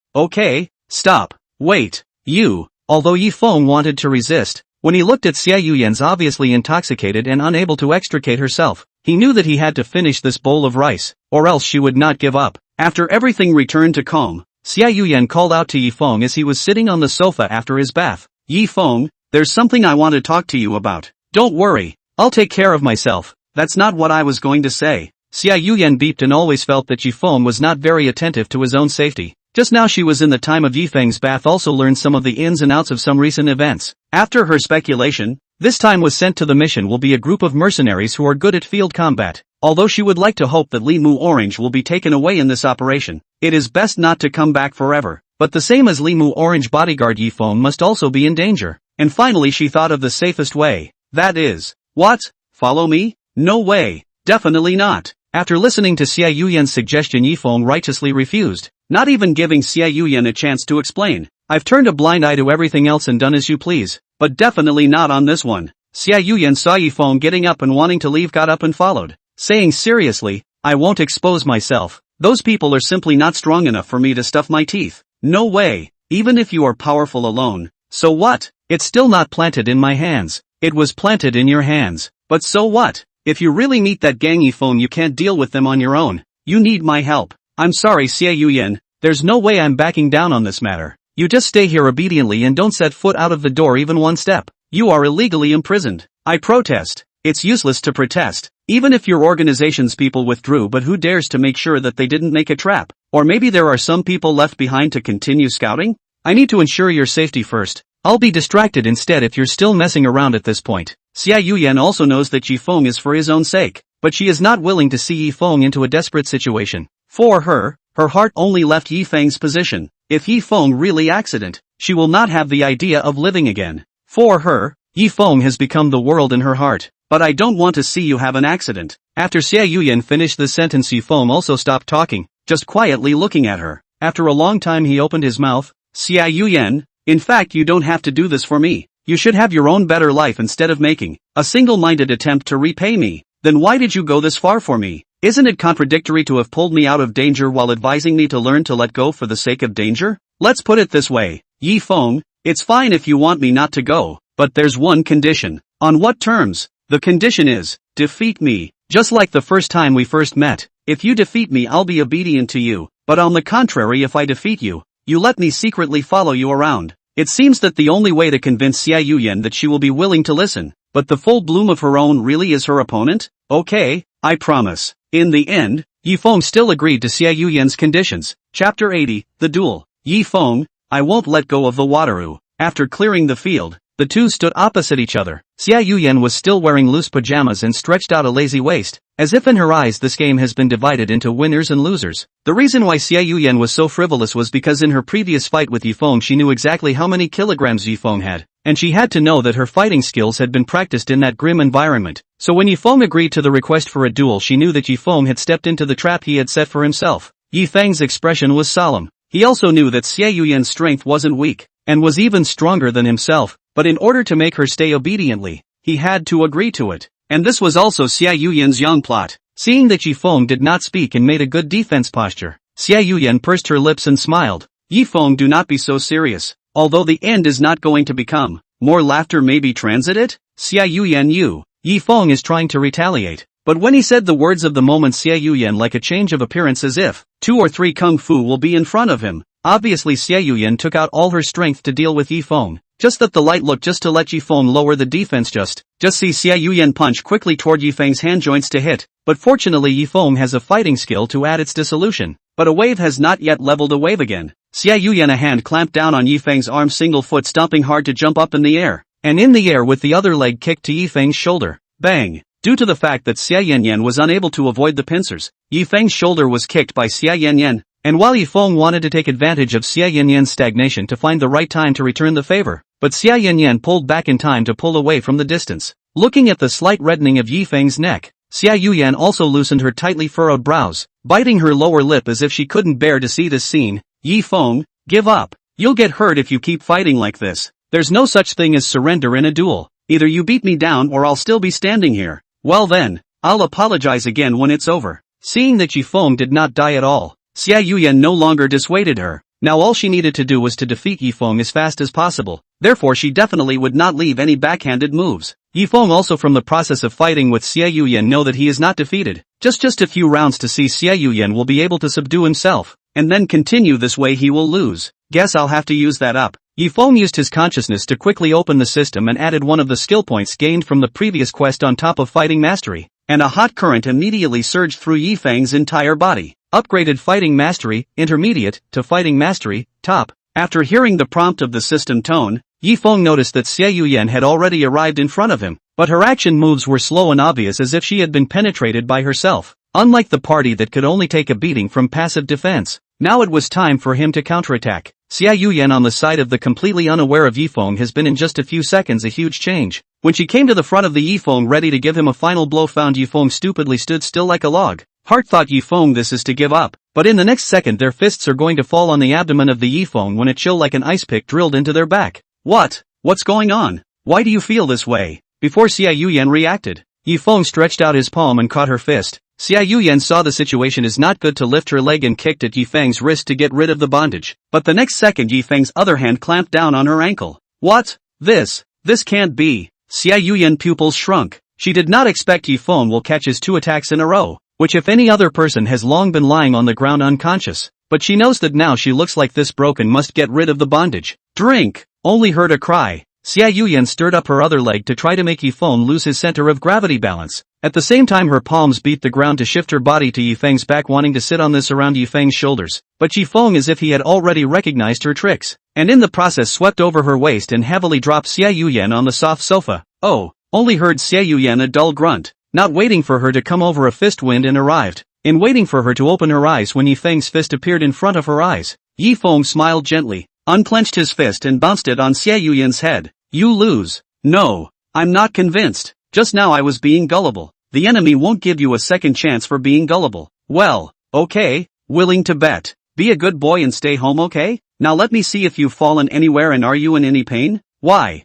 stop. Wait, you. Although Yifeng wanted to resist, when he looked at Xiao Yian's obviously intoxicated and unable to extricate herself, he knew that he had to finish this bowl of rice, or else she would not give up. After everything returned to calm, Xiao Yian called out to Yifeng as he was sitting on the sofa after his bath. Yifeng, there's something I want to talk to you about. Don't worry, I'll take care of myself. That's not what I was going to say. Xiao Yian beeped and always felt that Yifeng was not very attentive to his own safety. Just now she was in the time of Yifeng's bath, also learned some of the ins and outs of some recent events. After her speculation, this time was sent to the mission will be a group of mercenaries who are good at field combat. Although she would like to hope that Limu Orange will be taken away in this operation, it is best not to come back forever. But the same as Limu Orange bodyguard Yifeng must also be in danger. And finally she thought of the safest way. That is, what? Follow me? No way. Definitely not. After listening to Xiao Yian's suggestion, Yifeng righteously refused, not even giving Xiao Yian a chance to explain. I've turned a blind eye to everything else and done as you please, but definitely not on this one. Xiao Yian saw Yifeng getting up and wanting to leave, got up and followed, saying seriously, I won't expose myself. Those people are simply not strong enough for me to stuff my teeth. No way. Even if you are powerful alone. So what? It's still not planted in my hands. It was planted in your hands. But so what? If you really meet that gang Yifeng, you can't deal with them on your own. You need my help. I'm sorry Xiao Yian, there's no way I'm backing down on this matter. You just stay here obediently and don't set foot out of the door even one step. You are illegally imprisoned. I protest. It's useless to protest. Even if your organization's people withdrew, but who dares to make sure that they didn't make a trap? Or maybe there are some people left behind to continue scouting? I need to ensure your safety first. I'll be distracted instead if you're still messing around at this point. Xiao Yian also knows that Yifeng is for his own sake, but she is not willing to see Yifeng into a desperate situation. For her, her heart only left Yifeng's position. If Yifeng really accident, she will not have the idea of living again. For her, Yifeng has become the world in her heart. But I don't want to see you have an accident. After Xiao Yian finished the sentence, Yifeng also stopped talking, just quietly looking at her. After a long time he opened his mouth. Xiao Yian, in fact you don't have to do this for me. You should have your own better life instead of making a single-minded attempt to repay me. Then why did you go this far for me? Isn't it contradictory to have pulled me out of danger while advising me to learn to let go for the sake of danger? Let's put it this way, Yifeng, it's fine if you want me not to go, but there's one condition. On what terms? The condition is, defeat me, just like the first time we first met. If you defeat me I'll be obedient to you, but on the contrary if I defeat you, you let me secretly follow you around. It seems that the only way to convince Xiao Yian that she will be willing to listen, but the full bloom of her own really is her opponent? Okay, I promise. In the end, Yifeng still agreed to Xiao Yian's conditions. Chapter 80, The Duel. Yifeng, I won't let go of the Wataru. After clearing the field, the two stood opposite each other. Xiao Yian was still wearing loose pajamas and stretched out a lazy waist, as if in her eyes this game has been divided into winners and losers. The reason why Xiao Yian was so frivolous was because in her previous fight with Yifeng she knew exactly how many kilograms Yifeng had, and she had to know that her fighting skills had been practiced in that grim environment. So when Yifeng agreed to the request for a duel she knew that Yifeng had stepped into the trap he had set for himself. Yifeng's expression was solemn. He also knew that Xiao Yian's strength wasn't weak, and was even stronger than himself, but in order to make her stay obediently, he had to agree to it. And this was also Xiao Yian's young plot. Seeing that Yifeng did not speak and made a good defense posture, Xiao Yian pursed her lips and smiled. Yifeng, do not be so serious. Although the end is not going to become more laughter, maybe transit it? Xiao Yian, Yifeng is trying to retaliate. But when he said the words of the moment, Xiao Yian like a change of appearance as if 2 or 3 kung fu will be in front of him. Obviously Xiao Yian took out all her strength to deal with Yifeng. Just that the light looked just to let Yifeng lower the defense just see Xiao Yian punch quickly toward Yifeng's hand joints to hit. But fortunately Yifeng has a fighting skill to add its dissolution. But a wave has not yet leveled a wave again. Xiao Yian a hand clamped down on Yifeng's arm, single foot stomping hard to jump up in the air. And in the air with the other leg kicked to Yifeng's shoulder. Bang! Due to the fact that Xiao Yian was unable to avoid the pincers, Yifeng's shoulder was kicked by Xiao Yian. And while Yifeng wanted to take advantage of Xiao Yian's stagnation to find the right time to return the favor, but Xiao Yian pulled back in time to pull away from the distance. Looking at the slight reddening of Yifeng's neck, Xiao Yian also loosened her tightly furrowed brows, biting her lower lip as if she couldn't bear to see this scene. Yifeng, give up. You'll get hurt if you keep fighting like this. There's no such thing as surrender in a duel. Either you beat me down or I'll still be standing here. Well then, I'll apologize again when it's over. Seeing that Yifeng did not die at all, Xiao Yian no longer dissuaded her. Now all she needed to do was to defeat Yifeng as fast as possible. Therefore she definitely would not leave any backhanded moves. Yifeng also from the process of fighting with Xiao Yian know that he is not defeated. Just a few rounds to see Xiao Yian will be able to subdue himself. And then continue this way he will lose. Guess I'll have to use that up. Yifeng used his consciousness to quickly open the system and added one of the skill points gained from the previous quest on top of fighting mastery. And a hot current immediately surged through Yifeng's entire body. Upgraded fighting mastery, intermediate, to fighting mastery, top. After hearing the prompt of the system tone, Yifeng noticed that Xiao Yian had already arrived in front of him, but her action moves were slow and obvious as if she had been penetrated by herself. Unlike the party that could only take a beating from passive defense, now it was time for him to counterattack. Xiao Yian on the side of the completely unaware of Yifeng has been in just a few seconds a huge change. When she came to the front of the Yifeng ready to give him a final blow, found Yifeng stupidly stood still like a log. Heart thought Yifeng this is to give up, but in the next second their fists are going to fall on the abdomen of the Yifeng when a chill like an ice pick drilled into their back. What's going on? Why do you feel this way? Before Xiao Yian reacted, Yifeng stretched out his palm and caught her fist. Xiao Yian saw the situation is not good to lift her leg and kicked at Yifeng's wrist to get rid of the bondage. But the next second Yifeng's other hand clamped down on her ankle. What? This can't be. Xiao Yian pupils shrunk. She did not expect Yifeng will catch his 2 attacks in a row, which if any other person has long been lying on the ground unconscious. But she knows that now she looks like this broken must get rid of the bondage. Drink! Only heard a cry. Xiao Yian stirred up her other leg to try to make Yifeng lose his center of gravity balance. At the same time her palms beat the ground to shift her body to Yifeng's back, wanting to sit on this around Yifeng's shoulders. But Yifeng, as if he had already recognized her tricks, and in the process swept over her waist and heavily dropped Xiao Yian on the soft sofa. Oh! Only heard Xiao Yian a dull grunt. Not waiting for her to come over, a fist wind and arrived. In waiting for her to open her eyes when Yifeng's fist appeared in front of her eyes, Yifeng smiled gently, unclenched his fist and bounced it on Xiao Yian's head. You lose. No. I'm not convinced. Just now I was being gullible. The enemy won't give you a second chance for being gullible. Well, okay. Willing to bet. Be a good boy and stay home, okay? Now let me see if you've fallen anywhere and are you in any pain? Why?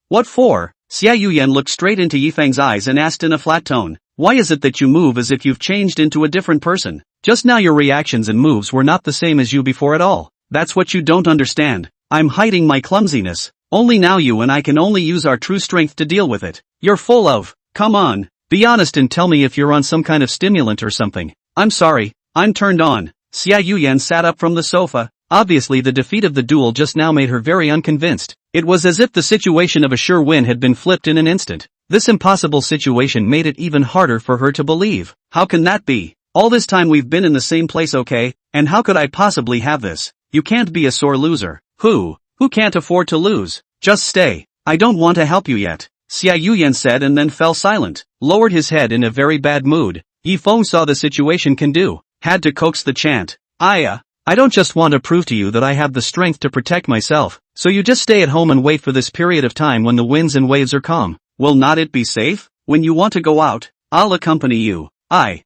What for? Xiao Yian looked straight into Yifeng's eyes and asked in a flat tone. Why is it that you move as if you've changed into a different person? Just now your reactions and moves were not the same as you before at all. That's what you don't understand. I'm hiding my clumsiness. Only now you and I can only use our true strength to deal with it. You're full of, come on, be honest and tell me if you're on some kind of stimulant or something. I'm sorry, I'm turned on. Xiao Yian sat up from the sofa. Obviously the defeat of the duel just now made her very unconvinced. It was as if the situation of a sure win had been flipped in an instant. This impossible situation made it even harder for her to believe. How can that be? All this time we've been in the same place, okay? And how could I possibly have this? You can't be a sore loser. Who can't afford to lose? Just stay. I don't want to help you yet. Xiao Yian said and then fell silent, lowered his head in a very bad mood. Yifeng saw the situation can do. Had to coax the chant. I don't just want to prove to you that I have the strength to protect myself, so you just stay at home and wait for this period of time when the winds and waves are calm. Will not it be safe? When you want to go out, I'll accompany you. I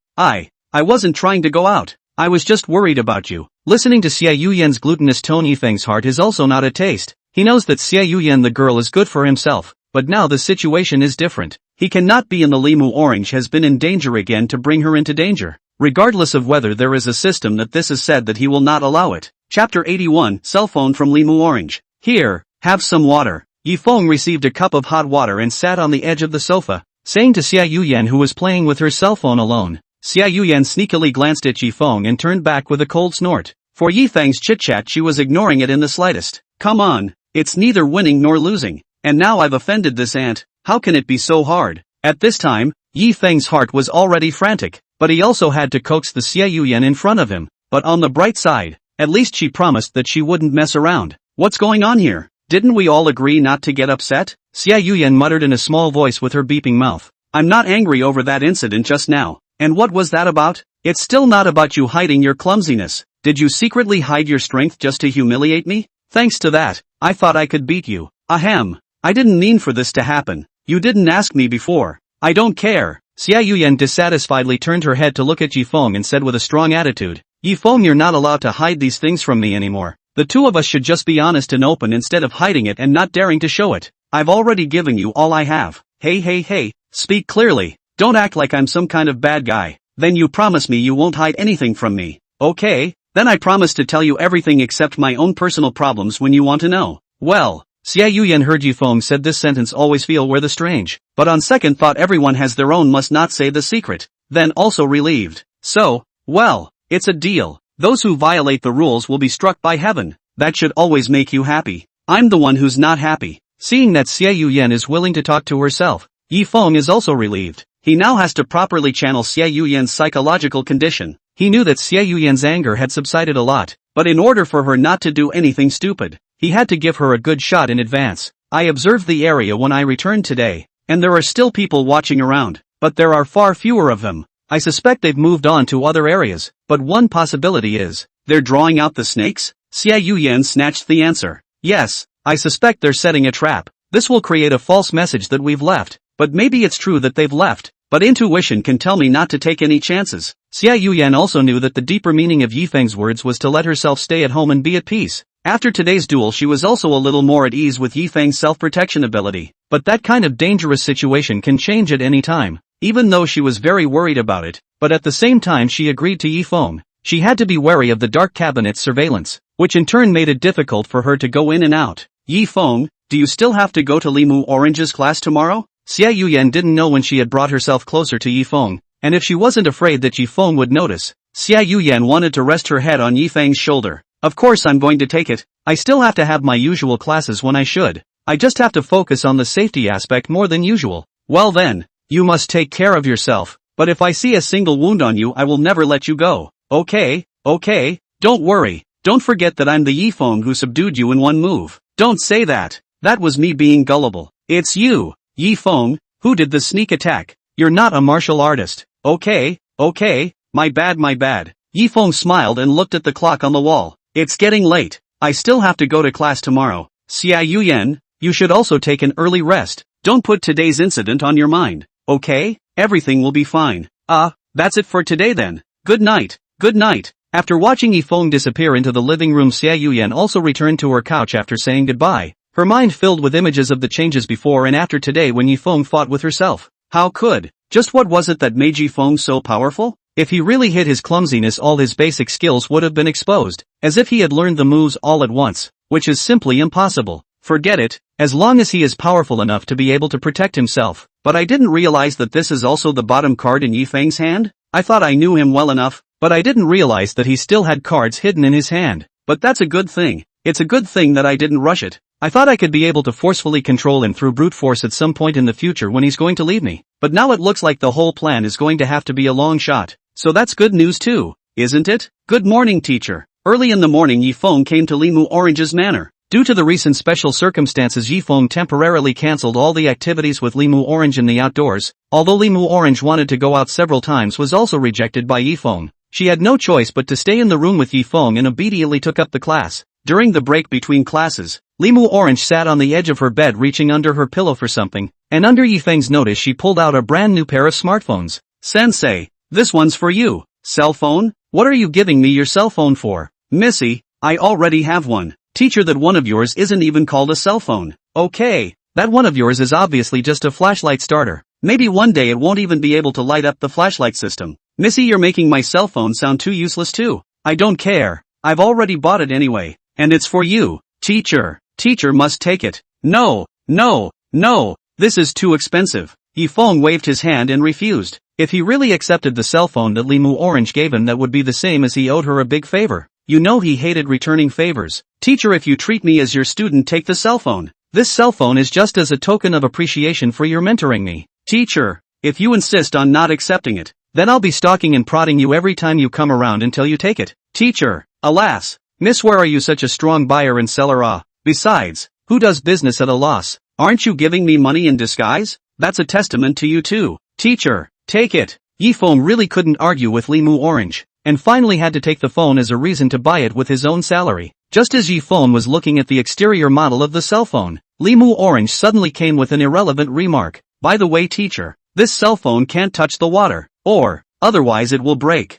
wasn't trying to go out. I was just worried about you. Listening to Xiao Yian's glutinous tone, Yifeng's heart is also not at taste. He knows that Xiao Yian the girl is good for himself, but now the situation is different. He cannot be in the Limu Orange has been in danger again to bring her into danger. Regardless of whether there is a system that this is said that he will not allow it. Chapter 81, Cell phone from Limu Orange. Here, have some water. Yifeng received a cup of hot water and sat on the edge of the sofa. saying to Xiao Yian, who was playing with her cell phone alone. Xiao Yian sneakily glanced at Yifeng and turned back with a cold snort. For Yifeng's chit-chat, she was ignoring it in the slightest. Come on, it's neither winning nor losing. And now I've offended this aunt, how can it be so hard? At this time, Yifeng's heart was already frantic, but he also had to coax the Xiao Yian in front of him. But on the bright side, at least she promised that she wouldn't mess around. What's going on here? Didn't we all agree not to get upset? Xiao Yian muttered in a small voice with her beeping mouth. I'm not angry over that incident just now. And what was that about? It's still not about you hiding your clumsiness. Did you secretly hide your strength just to humiliate me? Thanks to that, I thought I could beat you. Ahem. I didn't mean for this to happen. You didn't ask me before. I don't care. Xiao Yian dissatisfiedly turned her head to look at Yifeng and said with a strong attitude, Yifeng, you're not allowed to hide these things from me anymore. The two of us should just be honest and open instead of hiding it and not daring to show it. I've already given you all I have. Hey, speak clearly. Don't act like I'm some kind of bad guy. Then you promise me you won't hide anything from me. Okay, then I promise to tell you everything except my own personal problems when you want to know. Well, Xiao Yian heard Yifeng said this sentence always feel where the strange, but on second thought everyone has their own must not say the secret, then also relieved. So, well, it's a deal. Those who violate the rules will be struck by heaven. That should always make you happy. I'm the one who's not happy. Seeing that Xiao Yian is willing to talk to herself, Yifeng is also relieved. He now has to properly channel Xiao Yian's psychological condition. He knew that Xiao Yian's anger had subsided a lot, but in order for her not to do anything stupid, he had to give her a good shot in advance. I observed the area when I returned today, and there are still people watching around, but there are far fewer of them. I suspect they've moved on to other areas, but one possibility is, they're drawing out the snakes? Xiao Yian snatched the answer. Yes, I suspect they're setting a trap. This will create a false message that we've left, but maybe it's true that they've left. But intuition can tell me not to take any chances. Xiao Yian also knew that the deeper meaning of Yifeng's words was to let herself stay at home and be at peace. After today's duel she was also a little more at ease with Yifeng's self-protection ability, but that kind of dangerous situation can change at any time. Even though she was very worried about it, but at the same time she agreed to Yifeng. She had to be wary of the dark cabinet's surveillance, which in turn made it difficult for her to go in and out. Yifeng, do you still have to go to Limu Orange's class tomorrow? Xiao Yian didn't know when she had brought herself closer to Yifeng, and if she wasn't afraid that Yifeng would notice, Xiao Yian wanted to rest her head on Yifeng's shoulder. Of course I'm going to take it. I still have to have my usual classes when I should. I just have to focus on the safety aspect more than usual. Well then, you must take care of yourself, but if I see a single wound on you I will never let you go. Okay, don't worry. Don't forget that I'm the Yifeng who subdued you in one move. Don't say that. That was me being gullible. It's you, Yifeng, who did the sneak attack. You're not a martial artist. Okay, my bad. Yifeng smiled and looked at the clock on the wall. It's getting late. I still have to go to class tomorrow. Xiao Yian, you should also take an early rest. Don't put today's incident on your mind. Okay? Everything will be fine. That's it for today then. Good night. After watching Yifeng disappear into the living room, Xiao Yian also returned to her couch after saying goodbye. Her mind filled with images of the changes before and after today when Yifeng fought with herself. Just what was it that made Yifeng so powerful? If he really hid his clumsiness, all his basic skills would have been exposed, as if he had learned the moves all at once, which is simply impossible. Forget it, as long as he is powerful enough to be able to protect himself. But I didn't realize that this is also the bottom card in Yifeng's hand? I thought I knew him well enough, but I didn't realize that he still had cards hidden in his hand. But that's a good thing. It's a good thing that I didn't rush it. I thought I could be able to forcefully control him through brute force at some point in the future when he's going to leave me. But now it looks like the whole plan is going to have to be a long shot. So that's good news too, isn't it? Good morning, teacher. Early in the morning Yifeng came to Limu Orange's manor. Due to the recent special circumstances, Yifeng temporarily cancelled all the activities with Limu Orange in the outdoors. Although Limu Orange wanted to go out several times, was also rejected by Yifeng. She had no choice but to stay in the room with Yifeng and obediently took up the class. During the break between classes, Limu Orange sat on the edge of her bed reaching under her pillow for something, and under Yifeng's notice she pulled out a brand new pair of smartphones. Sensei, this one's for you. Cell phone? What are you giving me your cell phone for? Missy, I already have one. Teacher, that one of yours isn't even called a cell phone. Okay, that one of yours is obviously just a flashlight starter. Maybe one day it won't even be able to light up the flashlight system. Missy, you're making my cell phone sound too useless too. I don't care. I've already bought it anyway. And it's for you. Teacher must take it. No, this is too expensive. Yifeng waved his hand and refused. If he really accepted the cell phone that Limu Orange gave him, that would be the same as he owed her a big favor. You know he hated returning favors. Teacher, if you treat me as your student, take the cell phone. This cell phone is just as a token of appreciation for your mentoring me. Teacher, if you insist on not accepting it, then I'll be stalking and prodding you every time you come around until you take it. Teacher, alas. Miss, where are you such a strong buyer and seller? Besides, who does business at a loss? Aren't you giving me money in disguise? That's a testament to you too. Teacher, take it. Yifeng really couldn't argue with Limu Orange, and finally had to take the phone as a reason to buy it with his own salary. Just as Yifeng was looking at the exterior model of the cell phone, Limu Orange suddenly came with an irrelevant remark. By the way, teacher, this cell phone can't touch the water, or otherwise it will break.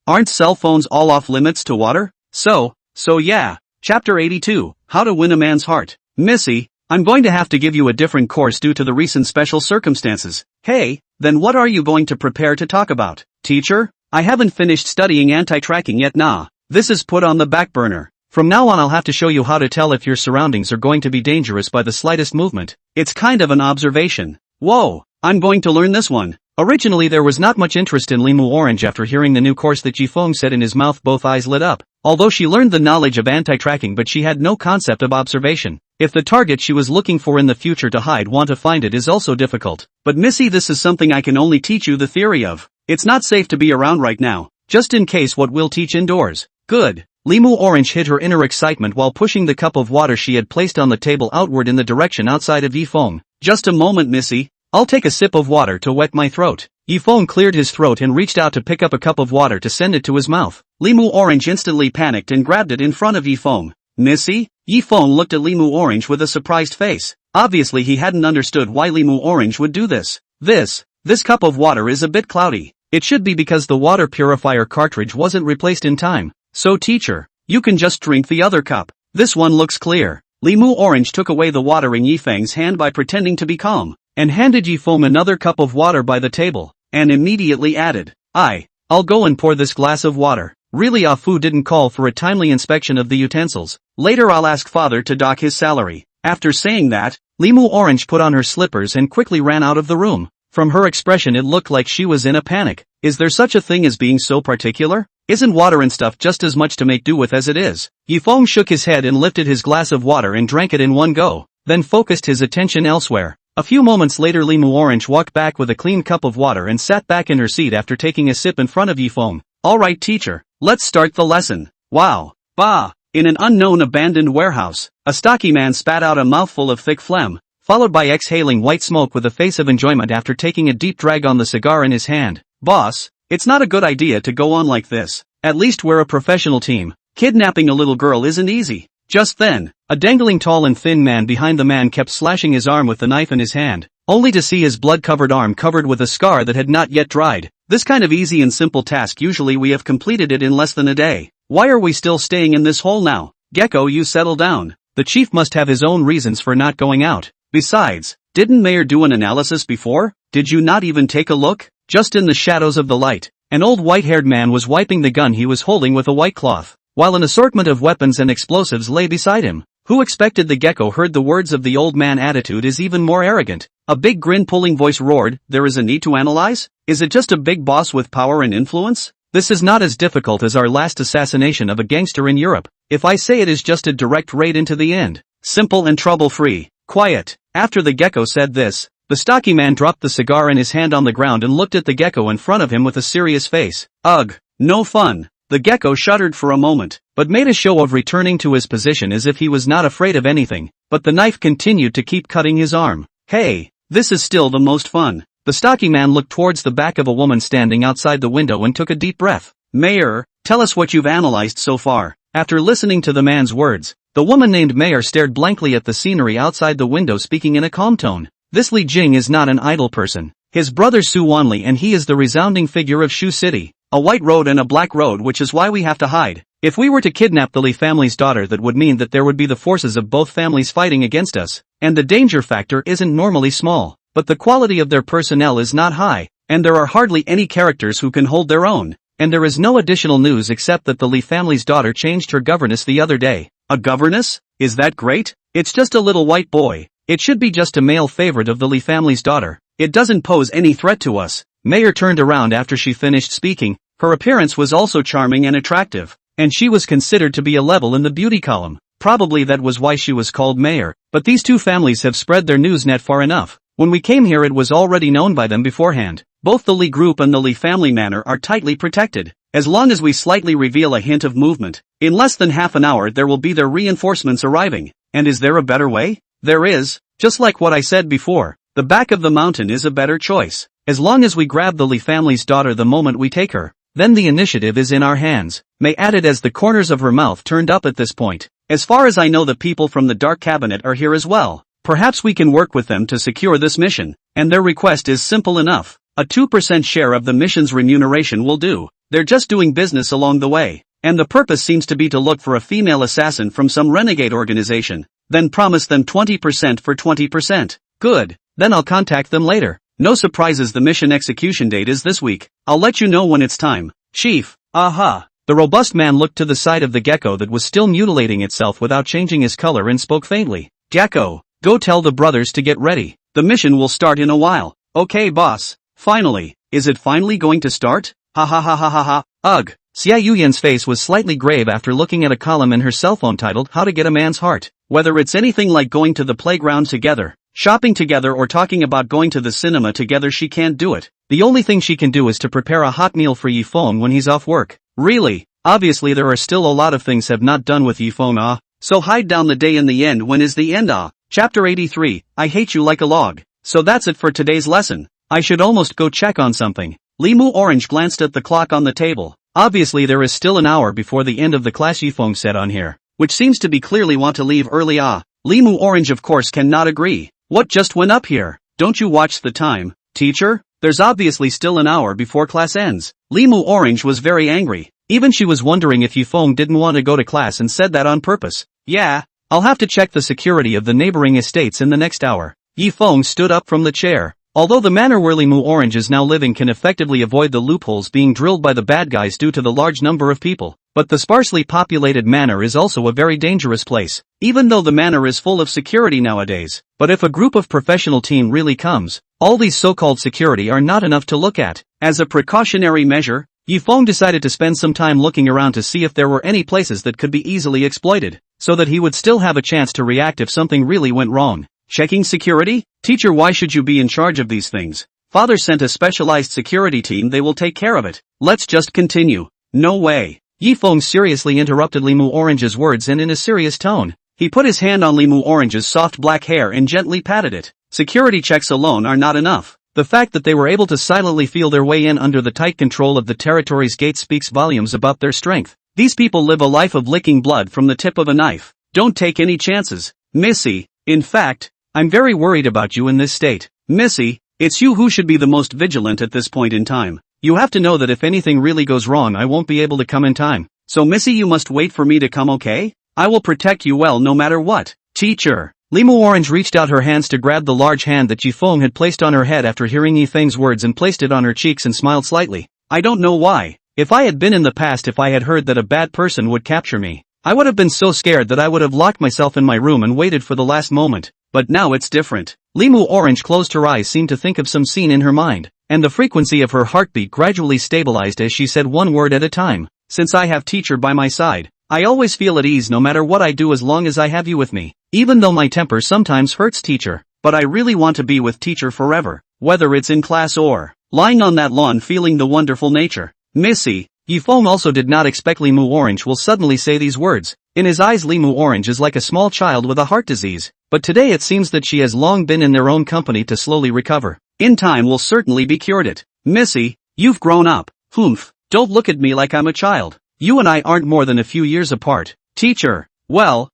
Aren't cell phones all off limits to water? So yeah. Chapter 82, How to Win a Man's Heart. Missy, I'm going to have to give you a different course due to the recent special circumstances. Hey, then what are you going to prepare to talk about? Teacher, I haven't finished studying anti-tracking yet. Nah, this is put on the back burner. From now on I'll have to show you how to tell if your surroundings are going to be dangerous by the slightest movement. It's kind of an observation. Whoa, I'm going to learn this one. Originally there was not much interest in Limu Orange after hearing the new course that Yifeng said in his mouth. Both eyes lit up. Although she learned the knowledge of anti-tracking, but she had no concept of observation. If the target she was looking for in the future to hide want to find it is also difficult. But Missy, this is something I can only teach you the theory of. It's not safe to be around right now. Just in case, what we'll teach indoors. Good. Limu Orange hid her inner excitement while pushing the cup of water she had placed on the table outward in the direction outside of Yifeng. Just a moment, Missy. I'll take a sip of water to wet my throat. Yifeng cleared his throat and reached out to pick up a cup of water to send it to his mouth. Limu Orange instantly panicked and grabbed it in front of Yifeng. Missy? Yifeng looked at Limu Orange with a surprised face. Obviously he hadn't understood why Limu Orange would do this. This cup of water is a bit cloudy. It should be because the water purifier cartridge wasn't replaced in time. So teacher, you can just drink the other cup. This one looks clear. Limu Orange took away the water in Yifeng's hand by pretending to be calm, and handed Yifeng another cup of water by the table, and immediately added, I'll go and pour this glass of water. Really, Afu didn't call for a timely inspection of the utensils. Later I'll ask father to dock his salary. After saying that, Limu Orange put on her slippers and quickly ran out of the room. From her expression it looked like she was in a panic. Is there such a thing as being so particular? Isn't water and stuff just as much to make do with as it is? Yifeng shook his head and lifted his glass of water and drank it in one go, then focused his attention elsewhere. A few moments later Limu Orange walked back with a clean cup of water and sat back in her seat after taking a sip in front of Yifeng. Alright teacher, let's start the lesson. Wow. Bah. In an unknown abandoned warehouse, a stocky man spat out a mouthful of thick phlegm, followed by exhaling white smoke with a face of enjoyment after taking a deep drag on the cigar in his hand. Boss, it's not a good idea to go on like this. At least we're a professional team. Kidnapping a little girl isn't easy. Just then, a dangling tall and thin man behind the man kept slashing his arm with the knife in his hand, only to see his blood-covered arm covered with a scar that had not yet dried. This kind of easy and simple task, usually we have completed it in less than a day. Why are we still staying in this hole now? Gecko, you settle down. The chief must have his own reasons for not going out. Besides, didn't Mayor do an analysis before? Did you not even take a look? Just in the shadows of the light, an old white-haired man was wiping the gun he was holding with a white cloth, while an assortment of weapons and explosives lay beside him. Who expected? The gecko heard the words of the old man. Attitude is even more arrogant. A big grin-pulling voice roared, there is a need to analyze? Is it just a big boss with power and influence? This is not as difficult as our last assassination of a gangster in Europe. If I say it is just a direct raid into the end. Simple and trouble-free. Quiet. After the gecko said this, the stocky man dropped the cigar in his hand on the ground and looked at the gecko in front of him with a serious face. Ugh. No fun. The gecko shuddered for a moment, but made a show of returning to his position as if he was not afraid of anything, but the knife continued to keep cutting his arm. Hey, this is still the most fun. The stocky man looked towards the back of a woman standing outside the window and took a deep breath. Mayor, tell us what you've analyzed so far. After listening to the man's words, the woman named Mayor stared blankly at the scenery outside the window, speaking in a calm tone. This Li Jing is not an idle person. His brother Suani and he is the resounding figure of Shu City. A white road and a black road, which is why we have to hide. If we were to kidnap the Li family's daughter, that would mean that there would be the forces of both families fighting against us, and the danger factor isn't normally small, but the quality of their personnel is not high, and there are hardly any characters who can hold their own, and there is no additional news except that the Li family's daughter changed her governess the other day. A governess? Is that great? It's just a little white boy. It should be just a male favorite of the Li family's daughter. It doesn't pose any threat to us. Mayor turned around after she finished speaking. Her appearance was also charming and attractive, and she was considered to be a level in the beauty column. Probably that was why she was called Mayor. But these two families have spread their news net far enough. When we came here it was already known by them beforehand. Both the Li group and the Li family manor are tightly protected. As long as we slightly reveal a hint of movement, in less than half an hour there will be their reinforcements arriving. And is there a better way? There is. Just like what I said before, the back of the mountain is a better choice. As long as we grab the Li family's daughter the moment we take her, then the initiative is in our hands. May added as the corners of her mouth turned up at this point. As far as I know the people from the Dark Cabinet are here as well. Perhaps we can work with them to secure this mission, and their request is simple enough. A 2% share of the mission's remuneration will do. They're just doing business along the way, and the purpose seems to be to look for a female assassin from some renegade organization, then promise them 20% for 20%. Good, then I'll contact them later. No surprises, the mission execution date is this week. I'll let you know when it's time. Chief, aha. The robust man looked to the side of the gecko that was still mutilating itself without changing his color and spoke faintly. Gecko, go tell the brothers to get ready. The mission will start in a while. Okay boss. Finally, is it finally going to start? Ha ha ha ha ha ha. Ugh. Xiao Yian's face was slightly grave after looking at a column in her cell phone titled How to Get a Man's Heart. Whether it's anything like going to the playground together, shopping together or talking about going to the cinema together, she can't do it. The only thing she can do is to prepare a hot meal for Yifeng when he's off work. Really? Obviously there are still a lot of things have not done with Yifeng so hide down the day in the end. When is the end Chapter 83, I hate you like a log. So that's it for today's lesson. I should almost go check on something. Limu Orange glanced at the clock on the table. Obviously there is still an hour before the end of the class, Yifeng said on here, which seems to be clearly want to leave early. Limu Orange of course cannot agree. What just went up here? Don't you watch the time, teacher? There's obviously still an hour before class ends. Limu Orange was very angry. Even she was wondering if Yifeng didn't want to go to class and said that on purpose. Yeah, I'll have to check the security of the neighboring estates in the next hour. Yifeng stood up from the chair. Although the manor where Limu Orange is now living can effectively avoid the loopholes being drilled by the bad guys due to the large number of people, but the sparsely populated manor is also a very dangerous place, even though the manor is full of security nowadays. But if a group of professional team really comes, all these so-called security are not enough to look at. As a precautionary measure, Yifeng decided to spend some time looking around to see if there were any places that could be easily exploited, so that he would still have a chance to react if something really went wrong. Checking security? Teacher, why should you be in charge of these things? Father sent a specialized security team, they will take care of it. Let's just continue. No way. Yifeng seriously interrupted Limu Orange's words and in a serious tone. He put his hand on Limu Orange's soft black hair and gently patted it. Security checks alone are not enough. The fact that they were able to silently feel their way in under the tight control of the territory's gate speaks volumes about their strength. These people live a life of licking blood from the tip of a knife. Don't take any chances, Missy. In fact, I'm very worried about you in this state. Missy, it's you who should be the most vigilant at this point in time. You have to know that if anything really goes wrong I won't be able to come in time. So Missy, you must wait for me to come, okay? I will protect you well no matter what. Teacher. Limu Orange reached out her hands to grab the large hand that Yifeng had placed on her head after hearing Yifeng's words and placed it on her cheeks and smiled slightly. I don't know why. If I had been in the past, if I had heard that a bad person would capture me, I would have been so scared that I would have locked myself in my room and waited for the last moment. But now it's different. Limu Orange closed her eyes, seemed to think of some scene in her mind, and the frequency of her heartbeat gradually stabilized as she said one word at a time. Since I have teacher by my side, I always feel at ease no matter what I do as long as I have you with me. Even though my temper sometimes hurts, teacher, but I really want to be with teacher forever, whether it's in class or lying on that lawn feeling the wonderful nature. Missy. Yifeng also did not expect Limu Orange will suddenly say these words. In his eyes Limu Orange is like a small child with a heart disease, but today it seems that she has long been in their own company to slowly recover. In time will certainly be cured it. Missy, you've grown up. Humph, don't look at me like I'm a child. You and I aren't more than a few years apart. Teacher. Well,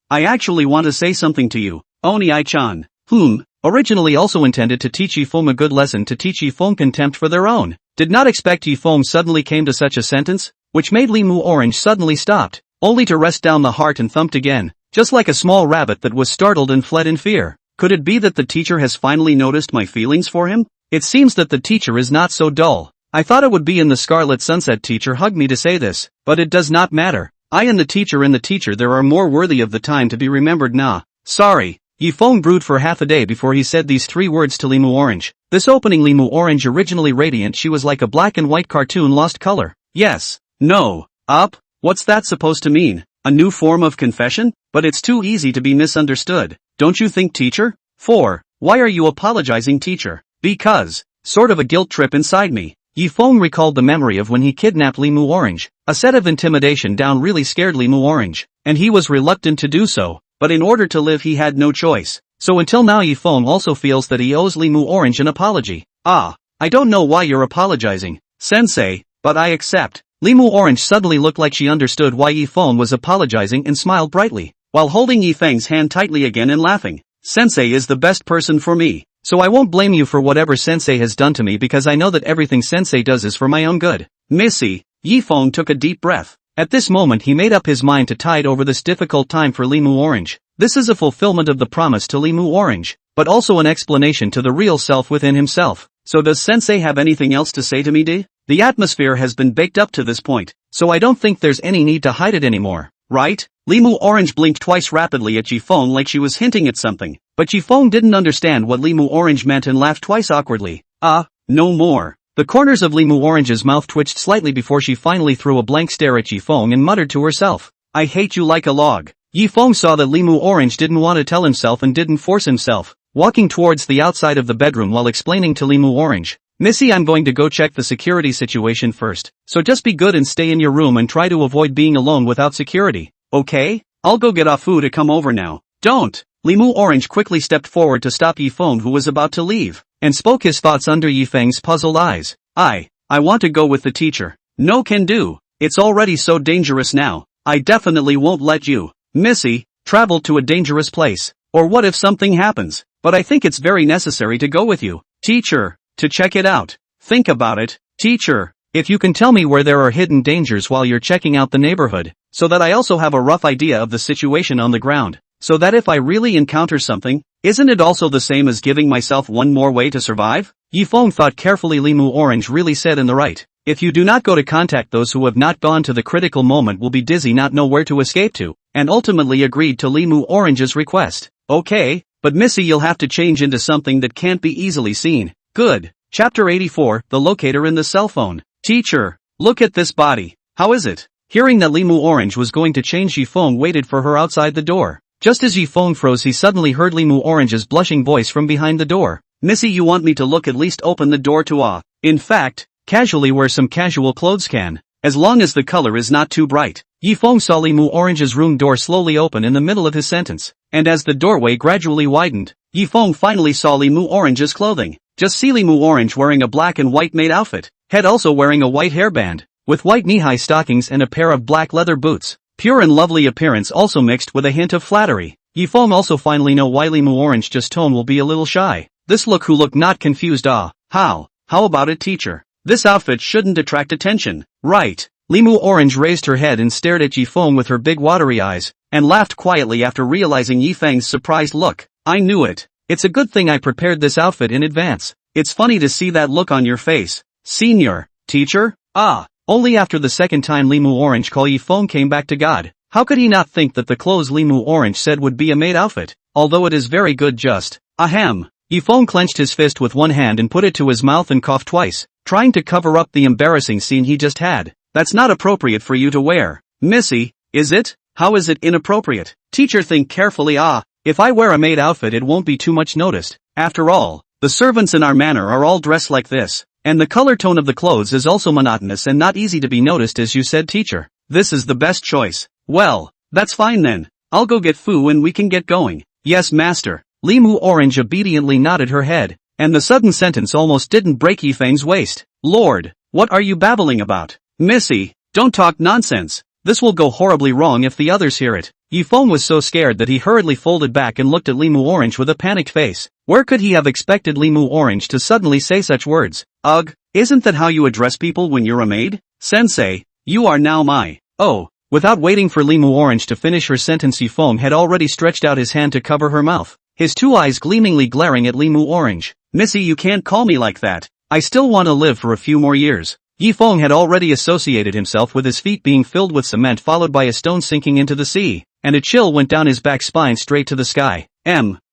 I actually want to say something to you. Oni-chan. Originally also intended to teach Yifeng a good lesson, to teach Yifeng contempt for their own. Did not expect Yifeng suddenly came to such a sentence, which made Limu Orange suddenly stopped, only to rest down the heart and thumped again, just like a small rabbit that was startled and fled in fear. Could it be that the teacher has finally noticed my feelings for him? It seems that the teacher is not so dull. I thought it would be in the Scarlet Sunset. Teacher hugged me to say this, but it does not matter. I and the teacher there are more worthy of the time to be remembered. Nah. Sorry. Yifeng brewed for half a day before he said these 3 words to Limu Orange. This opening Limu Orange originally radiant, she was like a black and white cartoon lost color. Yes. No. Up? What's that supposed to mean? A new form of confession? But it's too easy to be misunderstood. Don't you think, teacher? 4. Why are you apologizing, teacher? Because. Sort of a guilt trip inside me. Yifeng recalled the memory of when he kidnapped Limu Orange. A set of intimidation down really scared Limu Orange. And he was reluctant to do so. But in order to live he had no choice. So until now Yifeng also feels that he owes Limu Orange an apology. Ah. I don't know why you're apologizing, sensei, but I accept. Limu Orange suddenly looked like she understood why Yifeng was apologizing and smiled brightly, while holding Yifeng's hand tightly again and laughing. Sensei is the best person for me. So I won't blame you for whatever sensei has done to me because I know that everything sensei does is for my own good. Missy. Yifeng took a deep breath. At this moment he made up his mind to tide over this difficult time for Limu Orange. This is a fulfillment of the promise to Limu Orange, but also an explanation to the real self within himself. So does sensei have anything else to say to me, D? The atmosphere has been baked up to this point, so I don't think there's any need to hide it anymore, right? Limu Orange blinked twice rapidly at Yifeng like she was hinting at something, but Yifeng didn't understand what Limu Orange meant and laughed twice awkwardly. No more. The corners of Limu Orange's mouth twitched slightly before she finally threw a blank stare at Yifeng and muttered to herself, I hate you like a log. Yifeng saw that Limu Orange didn't want to tell himself and didn't force himself, walking towards the outside of the bedroom while explaining to Limu Orange, Missy, I'm going to go check the security situation first, so just be good and stay in your room and try to avoid being alone without security, okay? I'll go get Afu to come over now. Don't! Limu Orange quickly stepped forward to stop Yifeng who was about to leave, and spoke his thoughts under Yifeng's puzzled eyes. I want to go with the teacher. No can do. It's already so dangerous now. I definitely won't let you, Missy, travel to a dangerous place. Or what if something happens? But I think it's very necessary to go with you, teacher, to check it out. Think about it, teacher. If you can tell me where there are hidden dangers while you're checking out the neighborhood, so that I also have a rough idea of the situation on the ground, so that if I really encounter something, isn't it also the same as giving myself one more way to survive? Yifeng thought carefully. Limu Orange really said in the right. If you do not go to contact those who have not gone to the critical moment will be dizzy not know where to escape to, and ultimately agreed to Limu Orange's request. Okay, but Missy you'll have to change into something that can't be easily seen. Good. Chapter 84, The Locator in the Cell Phone. Teacher, look at this body. How is it? Hearing that Limu Orange was going to change, Yifeng waited for her outside the door. Just as Yifeng froze he suddenly heard Limu Orange's blushing voice from behind the door. Missy, you want me to look? At least open the door to in fact, casually wear some casual clothes can, as long as the color is not too bright. Yifeng saw Limu Orange's room door slowly open in the middle of his sentence, and as the doorway gradually widened, Yifeng finally saw Limu Orange's clothing. Just see Limu Orange wearing a black and white maid outfit, head also wearing a white hairband, with white knee-high stockings and a pair of black leather boots. Pure and lovely appearance also mixed with a hint of flattery. Yifeng also finally know why Limu Orange just tone will be a little shy. This look who looked not confused. How about it, teacher? This outfit shouldn't attract attention, right? Limu Orange raised her head and stared at Yifeng with her big watery eyes, and laughed quietly after realizing Yifeng's surprised look. I knew it. It's a good thing I prepared this outfit in advance. It's funny to see that look on your face. Senior, teacher? Only after the second time Limu Orange call Yifeng came back to God. How could he not think that the clothes Limu Orange said would be a maid outfit? Although it is very good just. Ahem. Yifeng clenched his fist with one hand and put it to his mouth and coughed twice, trying to cover up the embarrassing scene he just had. That's not appropriate for you to wear. Missy, is it? How is it inappropriate? Teacher, think carefully. If I wear a maid outfit it won't be too much noticed. After all, the servants in our manor are all dressed like this. And the color tone of the clothes is also monotonous and not easy to be noticed, as you said, teacher. This is the best choice. Well, that's fine then. I'll go get Fu and we can get going. Yes, master. Limu Orange obediently nodded her head, and the sudden sentence almost didn't break Yifeng's waist. Lord, what are you babbling about? Missy, don't talk nonsense. This will go horribly wrong if the others hear it. Yifeng was so scared that he hurriedly folded back and looked at Limu Orange with a panicked face. Where could he have expected Limu Orange to suddenly say such words? Ugh, isn't that how you address people when you're a maid? Sensei, you are now my. Without waiting for Limu Orange to finish her sentence, Yifeng had already stretched out his hand to cover her mouth, his two eyes gleamingly glaring at Limu Orange. Missy, you can't call me like that. I still want to live for a few more years. Yifeng had already associated himself with his feet being filled with cement followed by a stone sinking into the sea, and a chill went down his back spine straight to the sky.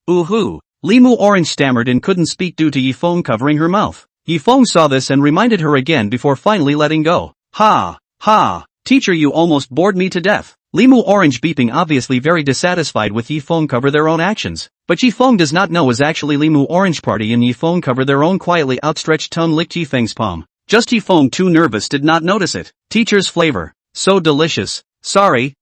Ooh-hoo. Limu Orange stammered and couldn't speak due to Yifeng covering her mouth. Yifeng saw this and reminded her again before finally letting go. Ha! Ha! Teacher, you almost bored me to death. Limu Orange beeping, obviously very dissatisfied with Yifeng cover their own actions. But Yifeng does not know is actually Limu Orange party and Yifeng cover their own quietly outstretched tongue licked Yifeng's palm. Just Yifeng, too nervous, did not notice it. Teacher's flavor. So delicious. Sorry,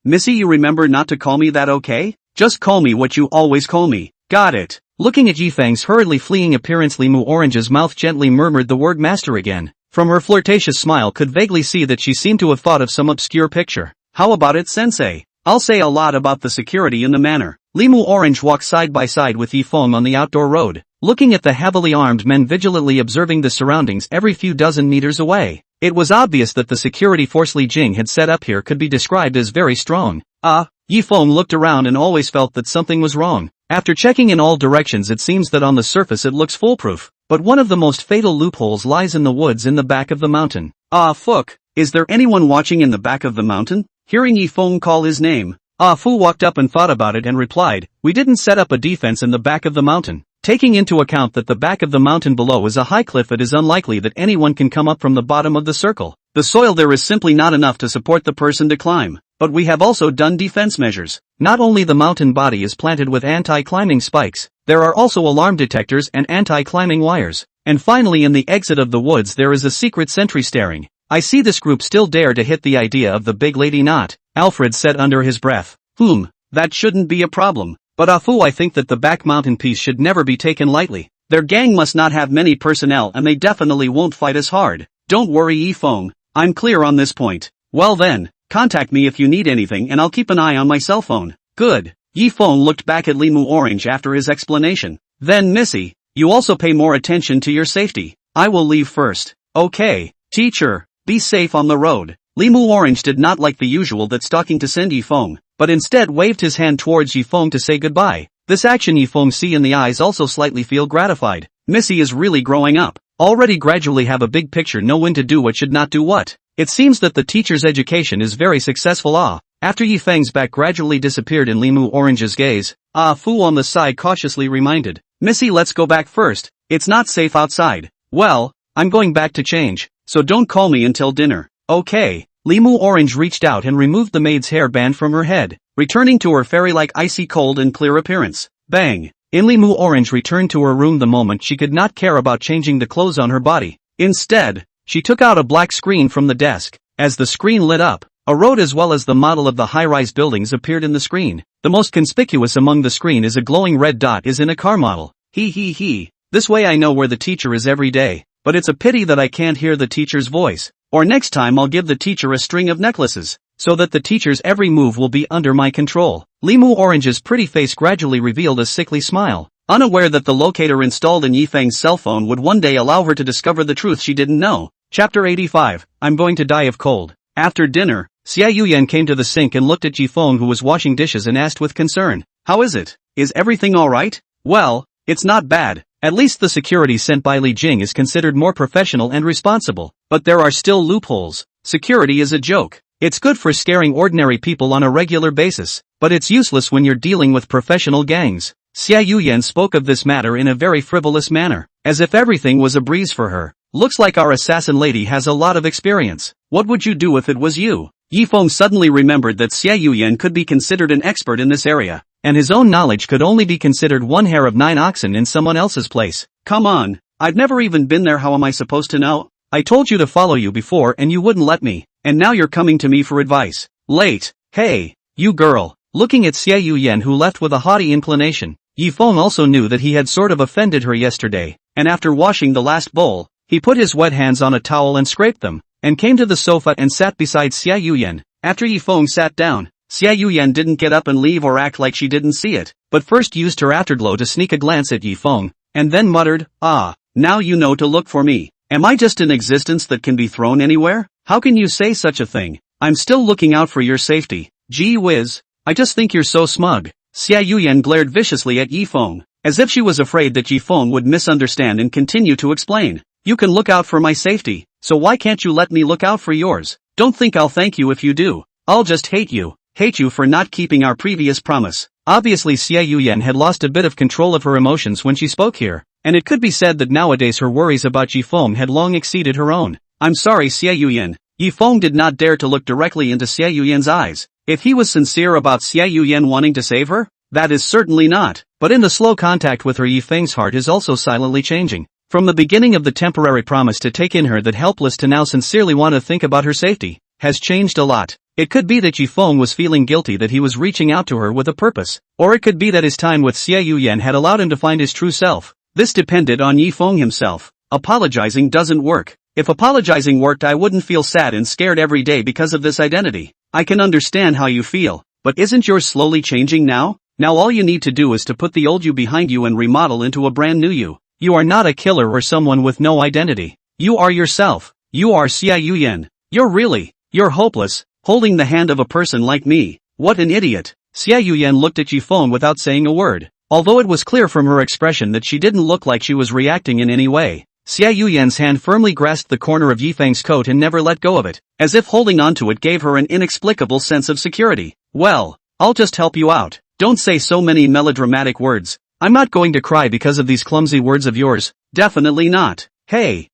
Missy, you remember not to call me that, okay? Just call me what you always call me. Got it. Looking at Yifeng's hurriedly fleeing appearance, Limu Orange's mouth gently murmured the word master again. From her flirtatious smile could vaguely see that she seemed to have thought of some obscure picture. How about it, sensei? I'll say a lot about the security in the manor. Limu Orange walked side by side with Yifeng on the outdoor road, looking at the heavily armed men vigilantly observing the surroundings every few dozen meters away. It was obvious that the security force Li Jing had set up here could be described as very strong. Yifeng looked around and always felt that something was wrong. After checking in all directions, it seems that on the surface it looks foolproof, but one of the most fatal loopholes lies in the woods in the back of the mountain. Fuck. Is there anyone watching in the back of the mountain? Hearing Yifeng call his name, Fu walked up and thought about it and replied, we didn't set up a defense in the back of the mountain. Taking into account that the back of the mountain below is a high cliff, it is unlikely that anyone can come up from the bottom of the circle. The soil there is simply not enough to support the person to climb. But we have also done defense measures. Not only the mountain body is planted with anti-climbing spikes, there are also alarm detectors and anti-climbing wires. And finally, in the exit of the woods there is a secret sentry staring. I see this group still dare to hit the idea of the big lady not, Alfred said under his breath. That shouldn't be a problem. But I think that the back mountain piece should never be taken lightly. Their gang must not have many personnel and they definitely won't fight as hard. Don't worry, Yifeng. I'm clear on this point. Well then, contact me if you need anything and I'll keep an eye on my cell phone. Good. Yifeng looked back at Limu Orange after his explanation. Then Missy, you also pay more attention to your safety. I will leave first. Okay. Teacher, be safe on the road. Limu Orange did not like the usual that stalking to send Yifeng, but instead waved his hand towards Yifeng to say goodbye. This action Yifeng see in the eyes also slightly feel gratified. Missy is really growing up. Already gradually have a big picture, know when to do what should not do what. It seems that the teacher's education is very successful. After Yifeng's back gradually disappeared in Limu Orange's gaze, Fu on the side cautiously reminded, Missy, let's go back first. It's not safe outside. Well, I'm going back to change, so don't call me until dinner. Okay. Limu Orange reached out and removed the maid's hairband from her head, returning to her fairy-like icy cold and clear appearance. Bang! In Limu Orange returned to her room the moment she could not care about changing the clothes on her body. Instead, she took out a black screen from the desk. As the screen lit up, a road as well as the model of the high-rise buildings appeared in the screen. The most conspicuous among the screen is a glowing red dot is in a car model. He. This way I know where the teacher is every day. But it's a pity that I can't hear the teacher's voice. Or next time I'll give the teacher a string of necklaces, so that the teacher's every move will be under my control. Limu Orange's pretty face gradually revealed a sickly smile, unaware that the locator installed in Yifeng's cell phone would one day allow her to discover the truth she didn't know. Chapter 85, I'm going to die of cold. After dinner, Xiao Yian came to the sink and looked at Yifeng, who was washing dishes, and asked with concern, how is it? Is everything alright? Well, it's not bad. At least the security sent by Li Jing is considered more professional and responsible, but there are still loopholes. Security is a joke. It's good for scaring ordinary people on a regular basis, but it's useless when you're dealing with professional gangs. Xiao Yian spoke of this matter in a very frivolous manner, as if everything was a breeze for her. Looks like our assassin lady has a lot of experience. What would you do if it was you? Yifeng suddenly remembered that Xiao Yian could be considered an expert in this area, and his own knowledge could only be considered one hair of 9 oxen in someone else's place. Come on, I've never even been there, how am I supposed to know? I told you to follow you before and you wouldn't let me, and now you're coming to me for advice. Late. Hey, you girl. Looking at Xiao Yian, who left with a haughty inclination, Yifeng also knew that he had sort of offended her yesterday, and after washing the last bowl, he put his wet hands on a towel and scraped them, and came to the sofa and sat beside Xiao Yian. After Yifeng sat down, Xiao Yian didn't get up and leave or act like she didn't see it, but first used her afterglow to sneak a glance at Yifeng, and then muttered, now you know to look for me. Am I just an existence that can be thrown anywhere? How can you say such a thing? I'm still looking out for your safety. Gee whiz, I just think you're so smug. Xiao Yian glared viciously at Yifeng, as if she was afraid that Yifeng would misunderstand and continue to explain. You can look out for my safety, so why can't you let me look out for yours? Don't think I'll thank you if you do. I'll just hate you for not keeping our previous promise. Obviously Xiao Yian had lost a bit of control of her emotions when she spoke here, and it could be said that nowadays her worries about Yifeng had long exceeded her own. I'm sorry Xiao Yian. Yifeng did not dare to look directly into Xiao Yian's eyes. If he was sincere about Xiao Yian wanting to save her, that is certainly not. But in the slow contact with her, Yifeng's heart is also silently changing. From the beginning of the temporary promise to take in her that helpless to now sincerely want to think about her safety, has changed a lot. It could be that Yifeng was feeling guilty that he was reaching out to her with a purpose, or it could be that his time with Xiao Yian had allowed him to find his true self. This depended on Yifeng himself. Apologizing doesn't work. If apologizing worked, I wouldn't feel sad and scared every day because of this identity. I can understand how you feel, but isn't yours slowly changing now? Now all you need to do is to put the old you behind you and remodel into a brand new you. You are not a killer or someone with no identity. You are yourself. You are Xiao Yian. You're hopeless, holding the hand of a person like me. What an idiot. Xiao Yian looked at Yifeng without saying a word. Although it was clear from her expression that she didn't look like she was reacting in any way, Xiao Yian's hand firmly grasped the corner of Yifeng's coat and never let go of it, as if holding onto it gave her an inexplicable sense of security. Well, I'll just help you out. Don't say so many melodramatic words. I'm not going to cry because of these clumsy words of yours. Definitely not. Hey,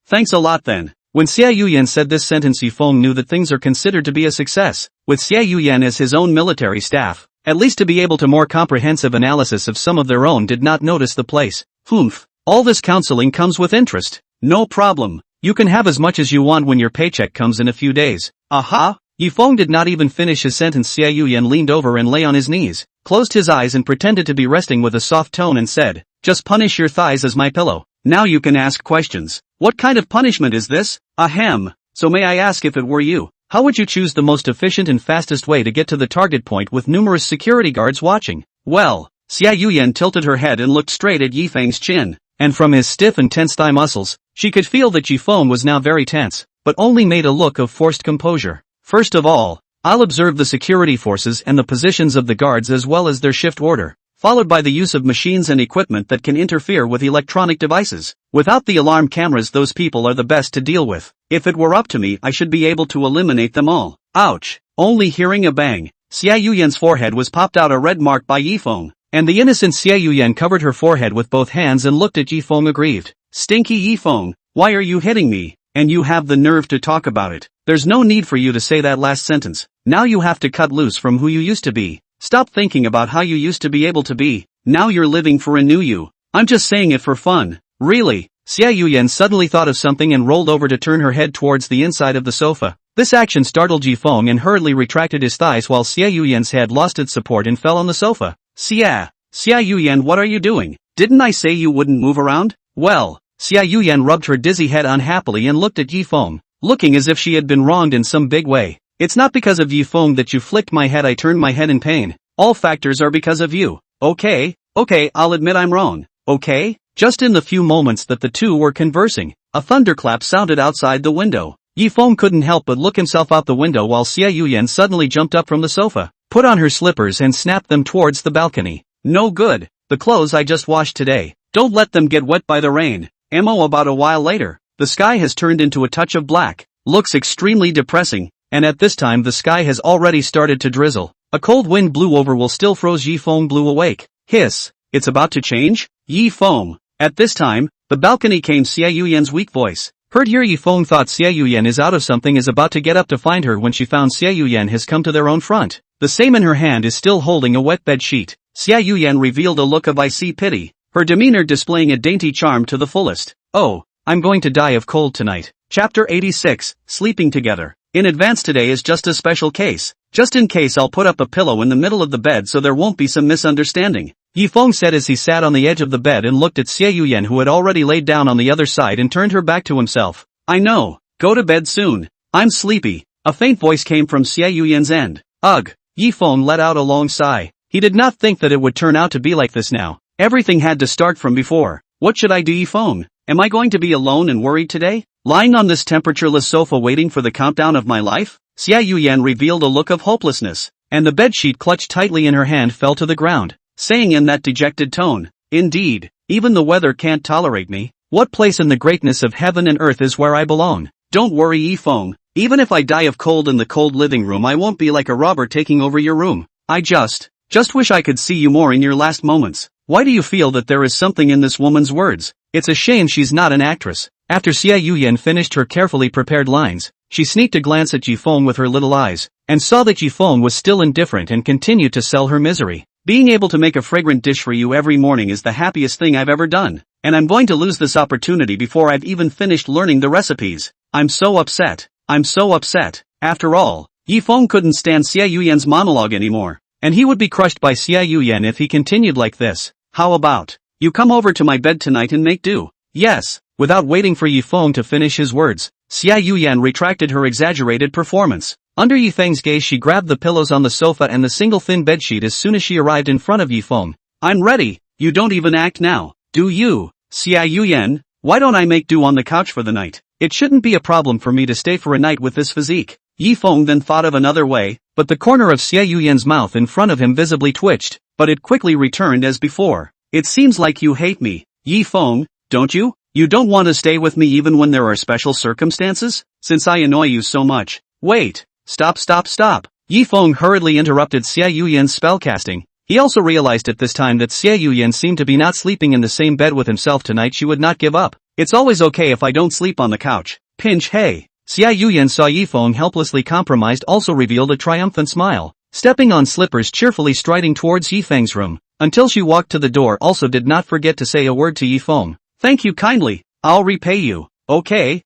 thanks a lot then. When Xiao Yian said this sentence, Yifeng knew that things are considered to be a success. With Xiao Yian as his own military staff, at least to be able to more comprehensive analysis of some of their own did not notice the place. Humph. All this counseling comes with interest. No problem. You can have as much as you want when your paycheck comes in a few days. Aha. Yifeng did not even finish his sentence. Xiao Yian leaned over and lay on his knees, closed his eyes and pretended to be resting with a soft tone and said, just punish your thighs as my pillow. Now you can ask questions. What kind of punishment is this? Ahem. So may I ask, if it were you, how would you choose the most efficient and fastest way to get to the target point with numerous security guards watching? Well, Xiao Yian tilted her head and looked straight at Yifeng's chin, and from his stiff and tense thigh muscles, she could feel that Yifeng was now very tense, but only made a look of forced composure. First of all, I'll observe the security forces and the positions of the guards as well as their shift order, followed by the use of machines and equipment that can interfere with electronic devices. Without the alarm cameras, those people are the best to deal with. If it were up to me, I should be able to eliminate them all. Ouch. Only hearing a bang, Xiao Yian's forehead was popped out a red mark by Yifeng, and the innocent Xiao Yian covered her forehead with both hands and looked at Yifeng aggrieved. Stinky Yifeng, why are you hitting me? And you have the nerve to talk about it. There's no need for you to say that last sentence. Now you have to cut loose from who you used to be. Stop thinking about how you used to be able to be. Now you're living for a new you. I'm just saying it for fun. Really? Xiao Yian suddenly thought of something and rolled over to turn her head towards the inside of the sofa. This action startled Yifeng and hurriedly retracted his thighs while Xiao Yian's head lost its support and fell on the sofa. Xiao Yian, what are you doing? Didn't I say you wouldn't move around? Well, Xiao Yian rubbed her dizzy head unhappily and looked at Yifeng, looking as if she had been wronged in some big way. It's not because of Yifeng that you flicked my head. I turned my head in pain. All factors are because of you. Okay, I'll admit I'm wrong. Okay? Just in the few moments that the two were conversing, a thunderclap sounded outside the window. Yifeng couldn't help but look himself out the window while Xiao Yian suddenly jumped up from the sofa, put on her slippers and snapped them towards the balcony. No good. The clothes I just washed today. Don't let them get wet by the rain. About a while later, the sky has turned into a touch of black. Looks extremely depressing, and at this time the sky has already started to drizzle. A cold wind blew over while still froze. Yifeng blew awake. Hiss. It's about to change? Yifeng. At this time, the balcony came Xiao Yian's weak voice. Heard here. Yifeng thought Xiao Yian is out of something, is about to get up to find her when she found Xiao Yian has come to their own front. The same in her hand is still holding a wet bed sheet. Xiao Yian revealed a look of icy pity, her demeanor displaying a dainty charm to the fullest. Oh, I'm going to die of cold tonight. Chapter 86, Sleeping Together. In advance, today is just a special case. Just in case, I'll put up a pillow in the middle of the bed so there won't be some misunderstanding, Yifeng said as he sat on the edge of the bed and looked at Xiao Yian, who had already laid down on the other side and turned her back to himself. I know. Go to bed soon. I'm sleepy. A faint voice came from Xiao Yian's end. Ugh. Yifeng let out a long sigh. He did not think that it would turn out to be like this now. Everything had to start from before. What should I do, Yifeng? Am I going to be alone and worried today? Lying on this temperatureless sofa waiting for the countdown of my life? Xiao Yian revealed a look of hopelessness, and the bedsheet clutched tightly in her hand fell to the ground, saying in that dejected tone, Indeed, even the weather can't tolerate me. What place in the greatness of heaven and earth is where I belong? Don't worry, Yifeng. Even if I die of cold in the cold living room, I won't be like a robber taking over your room. I just Just wish I could see you more in your last moments. Why do you feel that there is something in this woman's words? It's a shame she's not an actress. After Xiao Yian finished her carefully prepared lines, she sneaked a glance at Yifeng with her little eyes, and saw that Yifeng was still indifferent and continued to sell her misery. Being able to make a fragrant dish for you every morning is the happiest thing I've ever done, and I'm going to lose this opportunity before I've even finished learning the recipes. I'm so upset. I'm so upset. After all, Yifeng couldn't stand Xiao Yian's monologue anymore, and he would be crushed by Xiao Yian if he continued like this. How about, you come over to my bed tonight and make do? Yes. Without waiting for Yifeng to finish his words, Xiao Yian retracted her exaggerated performance. Under Yifeng's gaze she grabbed the pillows on the sofa and the single thin bedsheet as soon as she arrived in front of Yifeng. I'm ready. You don't even act now, do you? Xiao Yian, why don't I make do on the couch for the night? It shouldn't be a problem for me to stay for a night with this physique. Yifeng then thought of another way, but the corner of Xiao Yian's mouth in front of him visibly twitched, but it quickly returned as before. It seems like you hate me, Yifeng, don't you? You don't want to stay with me even when there are special circumstances? Since I annoy you so much. Wait. Stop. Yifeng hurriedly interrupted Xiao Yian's spellcasting. He also realized at this time that Xiao Yian seemed to be not sleeping in the same bed with himself tonight. She would not give up. It's always okay if I don't sleep on the couch. Pinch hey. Xiao Yian saw Yifeng helplessly compromised also revealed a triumphant smile, stepping on slippers cheerfully striding towards Yifeng's room, until she walked to the door also did not forget to say a word to Yifeng. Thank you kindly, I'll repay you. Okay,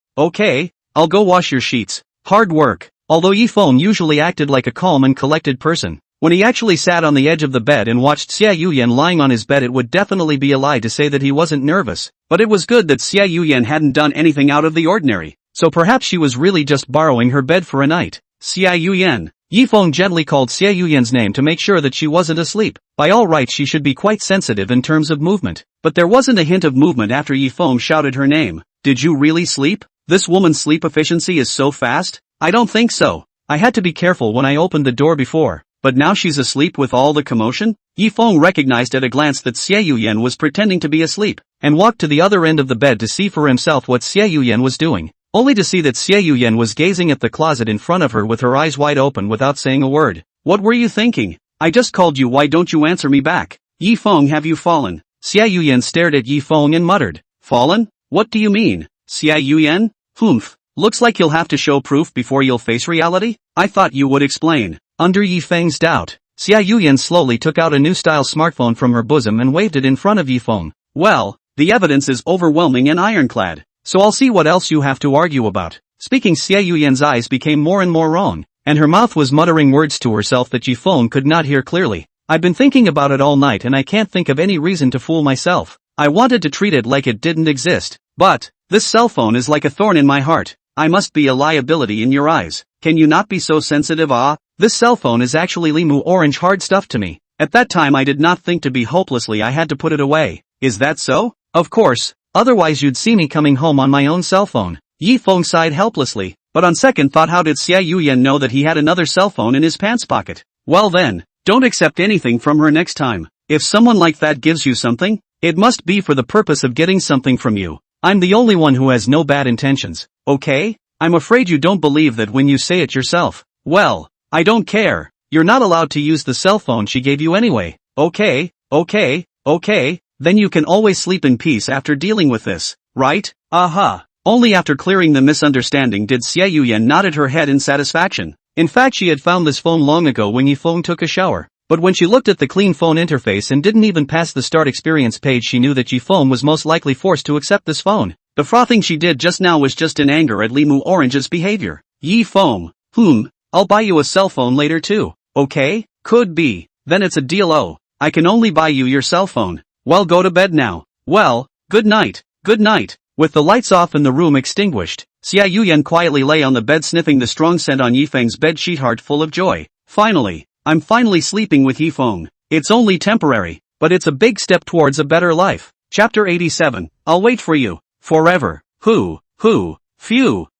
I'll go wash your sheets. Hard work. Although Yifeng usually acted like a calm and collected person, when he actually sat on the edge of the bed and watched Xiao Yian lying on his bed it would definitely be a lie to say that he wasn't nervous, but it was good that Xiao Yian hadn't done anything out of the ordinary, so perhaps she was really just borrowing her bed for a night. Xiao Yian. Yifeng gently called Xiao Yian's name to make sure that she wasn't asleep. By all rights she should be quite sensitive in terms of movement, but there wasn't a hint of movement after Yifeng shouted her name. Did you really sleep? This woman's sleep efficiency is so fast? I don't think so. I had to be careful when I opened the door before, but now she's asleep with all the commotion? Yifeng recognized at a glance that Xiao Yian was pretending to be asleep, and walked to the other end of the bed to see for himself what Xiao Yian was doing, only to see that Xiao Yian was gazing at the closet in front of her with her eyes wide open without saying a word. What were you thinking? I just called you, why don't you answer me back? Yifeng, have you fallen? Xiao Yian stared at Yifeng and muttered. Fallen? What do you mean? Xiao Yian? Humph. Looks like you'll have to show proof before you'll face reality? I thought you would explain. Under Yifeng's doubt, Xiao Yian slowly took out a new style smartphone from her bosom and waved it in front of Yifeng. Well, the evidence is overwhelming and ironclad, so I'll see what else you have to argue about. Speaking, Xiao Yian's eyes became more and more wrong, and her mouth was muttering words to herself that Yifeng could not hear clearly. I've been thinking about it all night and I can't think of any reason to fool myself. I wanted to treat it like it didn't exist, but this cell phone is like a thorn in my heart. I must be a liability in your eyes. Can you not be so sensitive? This cell phone is actually Limu orange hard stuff to me. At that time I did not think to be hopelessly I had to put it away. Is that so? Of course, otherwise you'd see me coming home on my own cell phone. Yifeng sighed helplessly, but on second thought how did Xiao Yian know that he had another cell phone in his pants pocket? Well then, don't accept anything from her next time. If someone like that gives you something, it must be for the purpose of getting something from you. I'm the only one who has no bad intentions, okay? I'm afraid you don't believe that when you say it yourself. Well, I don't care. You're not allowed to use the cell phone she gave you anyway. Okay, then you can always sleep in peace after dealing with this, right? Aha. Only after clearing the misunderstanding did Xiao Yian nodded her head in satisfaction. In fact she had found this phone long ago when Yifeng took a shower. But when she looked at the clean phone interface and didn't even pass the start experience page she knew that Yifeng was most likely forced to accept this phone. The frothing she did just now was just in anger at Limu Orange's behavior. Yifeng, I'll buy you a cell phone later too, okay? Could be. Then it's a deal. Oh, I can only buy you your cell phone. Well, go to bed now. Well, good night. With the lights off and the room extinguished, Xiao Yian quietly lay on the bed sniffing the strong scent on Yifeng's bed sheet, heart full of joy. I'm finally sleeping with Yifeng. It's only temporary, but it's a big step towards a better life. Chapter 87. I'll wait for you. Forever. Phew.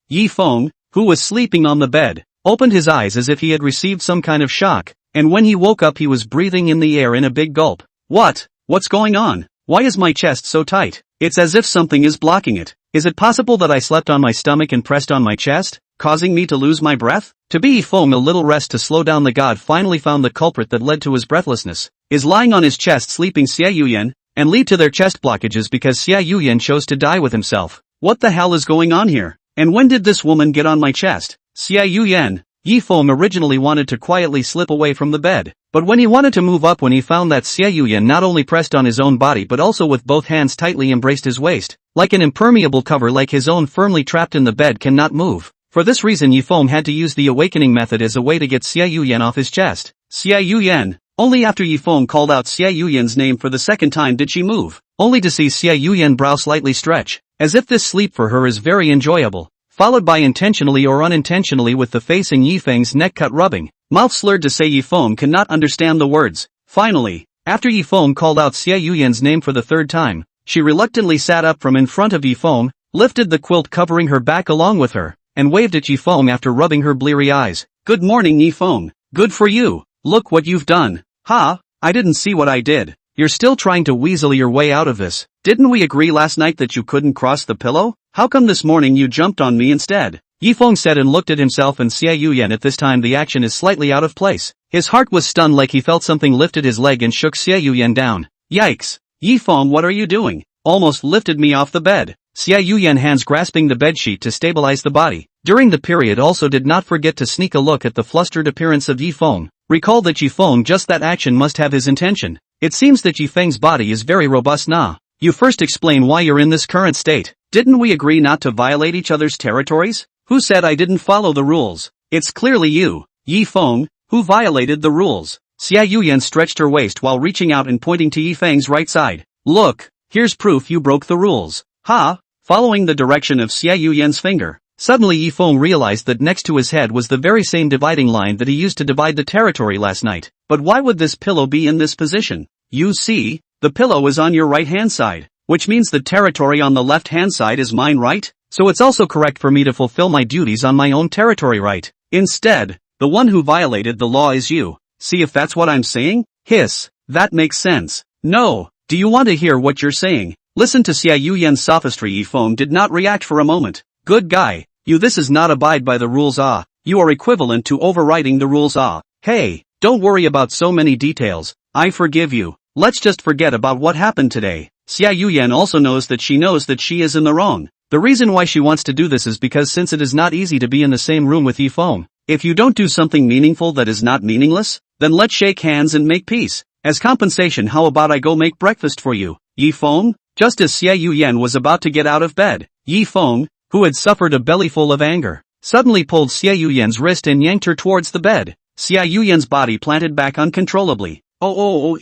Yifeng, who was sleeping on the bed, opened his eyes as if he had received some kind of shock, and when he woke up he was breathing in the air in a big gulp. What's going on? Why is my chest so tight? It's as if something is blocking it. Is it possible that I slept on my stomach and pressed on my chest, causing me to lose my breath? To be Yifeng a little rest to slow down, the god finally found the culprit that led to his breathlessness. Is lying on his chest sleeping Xiao Yian, and lead to their chest blockages because Xiao Yian chose to die with himself. What the hell is going on here? And when did this woman get on my chest? Xiao Yian. Yifeng originally wanted to quietly slip away from the bed, but when he wanted to move up, when he found that Xiao Yian not only pressed on his own body but also with both hands tightly embraced his waist, like an impermeable cover, like his own firmly trapped in the bed cannot move. For this reason Yifeng had to use the awakening method as a way to get Xiao Yian off his chest. Xiao Yian. Only after Yifeng called out Xiao Yian's name for the second time did she move, only to see Xiao Yian brow slightly stretch, as if this sleep for her is very enjoyable, followed by intentionally or unintentionally with the facing Yifeng's neck cut rubbing, mouth slurred to say Yifeng cannot understand the words. Finally, after Yifeng called out Xiao Yian's name for the third time, she reluctantly sat up from in front of Yifeng, lifted the quilt covering her back along with her, and waved at Yifeng after rubbing her bleary eyes. Good morning Yifeng. Good for you. Look what you've done. Ha, I didn't see what I did. You're still trying to weasel your way out of this. Didn't we agree last night that you couldn't cross the pillow? How come this morning you jumped on me instead? Yifeng said and looked at himself and Xiao Yian. At this time the action is slightly out of place. His heart was stunned, like he felt something lifted his leg and shook Xiao Yian down. Yikes. Yifeng, what are you doing? Almost lifted me off the bed. Xiao Yian, hands grasping the bedsheet to stabilize the body. During the period also did not forget to sneak a look at the flustered appearance of Yifeng. Recall that Yifeng, just that action must have his intention. It seems that Yifeng's body is very robust now. You first explain why you're in this current state. Didn't we agree not to violate each other's territories? Who said I didn't follow the rules? It's clearly you, Yifeng, who violated the rules. Xiao Yian stretched her waist while reaching out and pointing to Yifeng's right side. Look, here's proof you broke the rules. Ha! Following the direction of Xiao Yian's finger, suddenly Yifeng realized that next to his head was the very same dividing line that he used to divide the territory last night. But why would this pillow be in this position? You see, the pillow is on your right hand side, which means the territory on the left hand side is mine, right? So it's also correct for me to fulfill my duties on my own territory, right? Instead, the one who violated the law is you. See if that's what I'm saying? Hiss. That makes sense. No. Do you want to hear what you're saying? Listen to Xiao Yian's sophistry. Yifeng did not react for a moment. Good guy. You, this is not abide by the rules. You are equivalent to overriding the rules. Hey, don't worry about so many details. I forgive you. Let's just forget about what happened today. Xiao Yian also knows that she is in the wrong. The reason why she wants to do this is because since it is not easy to be in the same room with Yifeng, if you don't do something meaningful that is not meaningless, then let's shake hands and make peace. As compensation, how about I go make breakfast for you, Yifeng? Just as Xiao Yian was about to get out of bed, Yifeng, who had suffered a bellyful of anger, suddenly pulled Xiao Yian's wrist and yanked her towards the bed. Xiao Yian's body planted back uncontrollably. Xiao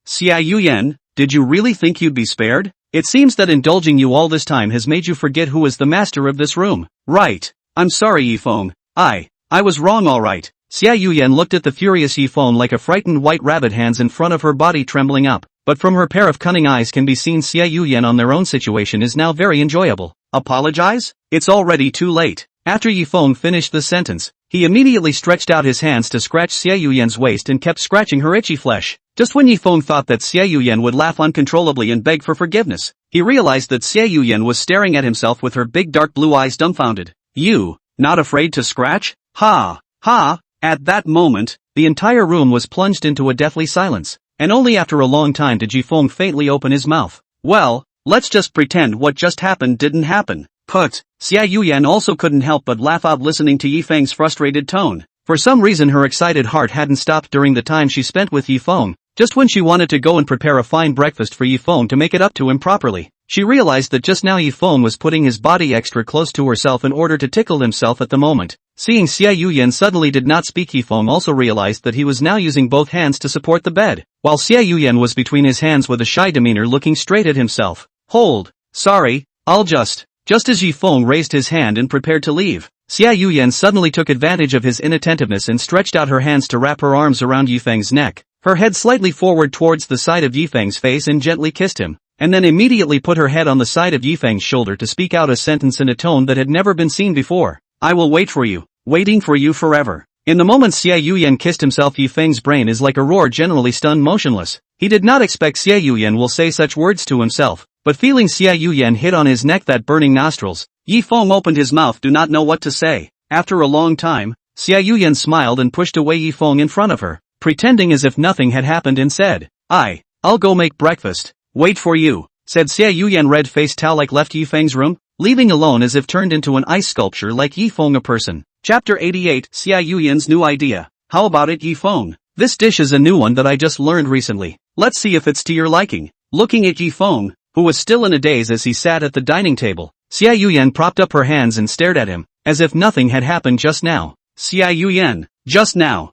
Yian, did you really think you'd be spared? It seems that indulging you all this time has made you forget who is the master of this room. Right. I'm sorry, Yifeng. I was wrong, alright. Xiao Yian looked at the furious Yifeng like a frightened white rabbit, hands in front of her body trembling up. But from her pair of cunning eyes can be seen Xiao Yian on their own situation is now very enjoyable. Apologize? It's already too late. After Yifeng finished the sentence, he immediately stretched out his hands to scratch Xiao Yian's waist and kept scratching her itchy flesh. Just when Yifeng thought that Xiao Yian would laugh uncontrollably and beg for forgiveness, he realized that Xiao Yian was staring at himself with her big dark blue eyes dumbfounded. You, not afraid to scratch? Ha! Ha! At that moment, the entire room was plunged into a deathly silence, and only after a long time did Yifeng faintly open his mouth. Well, let's just pretend what just happened didn't happen. Put. Xiao Yian also couldn't help but laugh out listening to Yifeng's frustrated tone. For some reason her excited heart hadn't stopped during the time she spent with Yifeng. Just when she wanted to go and prepare a fine breakfast for Yifeng to make it up to him properly, she realized that just now Yifeng was putting his body extra close to herself in order to tickle himself at the moment. Seeing Xiao Yian suddenly did not speak, Yifeng also realized that he was now using both hands to support the bed, while Xiao Yian was between his hands with a shy demeanor looking straight at himself. Hold. Sorry, I'll just as Yifeng raised his hand and prepared to leave, Xiao Yian suddenly took advantage of his inattentiveness and stretched out her hands to wrap her arms around Yifeng's neck, her head slightly forward towards the side of Yifeng's face, and gently kissed him, and then immediately put her head on the side of Yifeng's shoulder to speak out a sentence in a tone that had never been seen before. I will wait for you, waiting for you forever. In the moment Xiao Yian kissed himself, Yifeng's brain is like a roar, generally stunned motionless. He did not expect Xiao Yian will say such words to himself, but feeling Xiao Yian hit on his neck that burning nostrils, Yifeng opened his mouth do not know what to say. After a long time, Xiao Yian smiled and pushed away Yifeng in front of her, pretending as if nothing had happened and said, I'll go make breakfast. Wait for you, said Xiao Yian. Red-faced Tao like left Yifeng's room, leaving alone as if turned into an ice sculpture like Yifeng a person. Chapter 88 Xiao Yian's new idea. How about it, Yifeng? This dish is a new one that I just learned recently. Let's see if it's to your liking. Looking at Yifeng, who was still in a daze as he sat at the dining table, Xiao Yian propped up her hands and stared at him, as if nothing had happened just now. Xiao Yian, just now?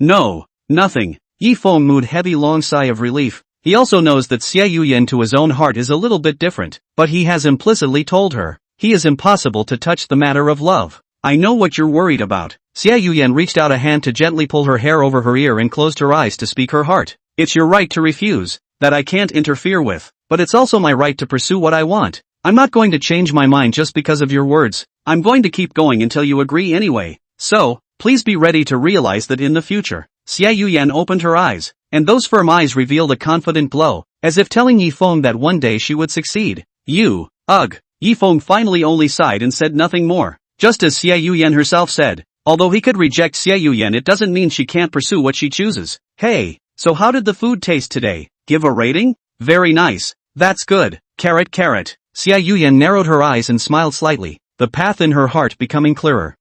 No, nothing. Yifeng moved heavy long sigh of relief. He also knows that Xiao Yian to his own heart is a little bit different, but he has implicitly told her, he is impossible to touch the matter of love. I know what you're worried about. Xiao Yian reached out a hand to gently pull her hair over her ear and closed her eyes to speak her heart. It's your right to refuse, that I can't interfere with, but it's also my right to pursue what I want. I'm not going to change my mind just because of your words. I'm going to keep going until you agree anyway. So, please be ready to realize that in the future. Xiao Yian opened her eyes, and those firm eyes revealed a confident glow, as if telling Yifeng that one day she would succeed. Yifeng finally only sighed and said nothing more. Just as Xiao Yian herself said, although he could reject Xiao Yian, it doesn't mean she can't pursue what she chooses. Hey, so how did the food taste today? Give a rating? Very nice. That's good. Carrot. Xiao Yian narrowed her eyes and smiled slightly, the path in her heart becoming clearer.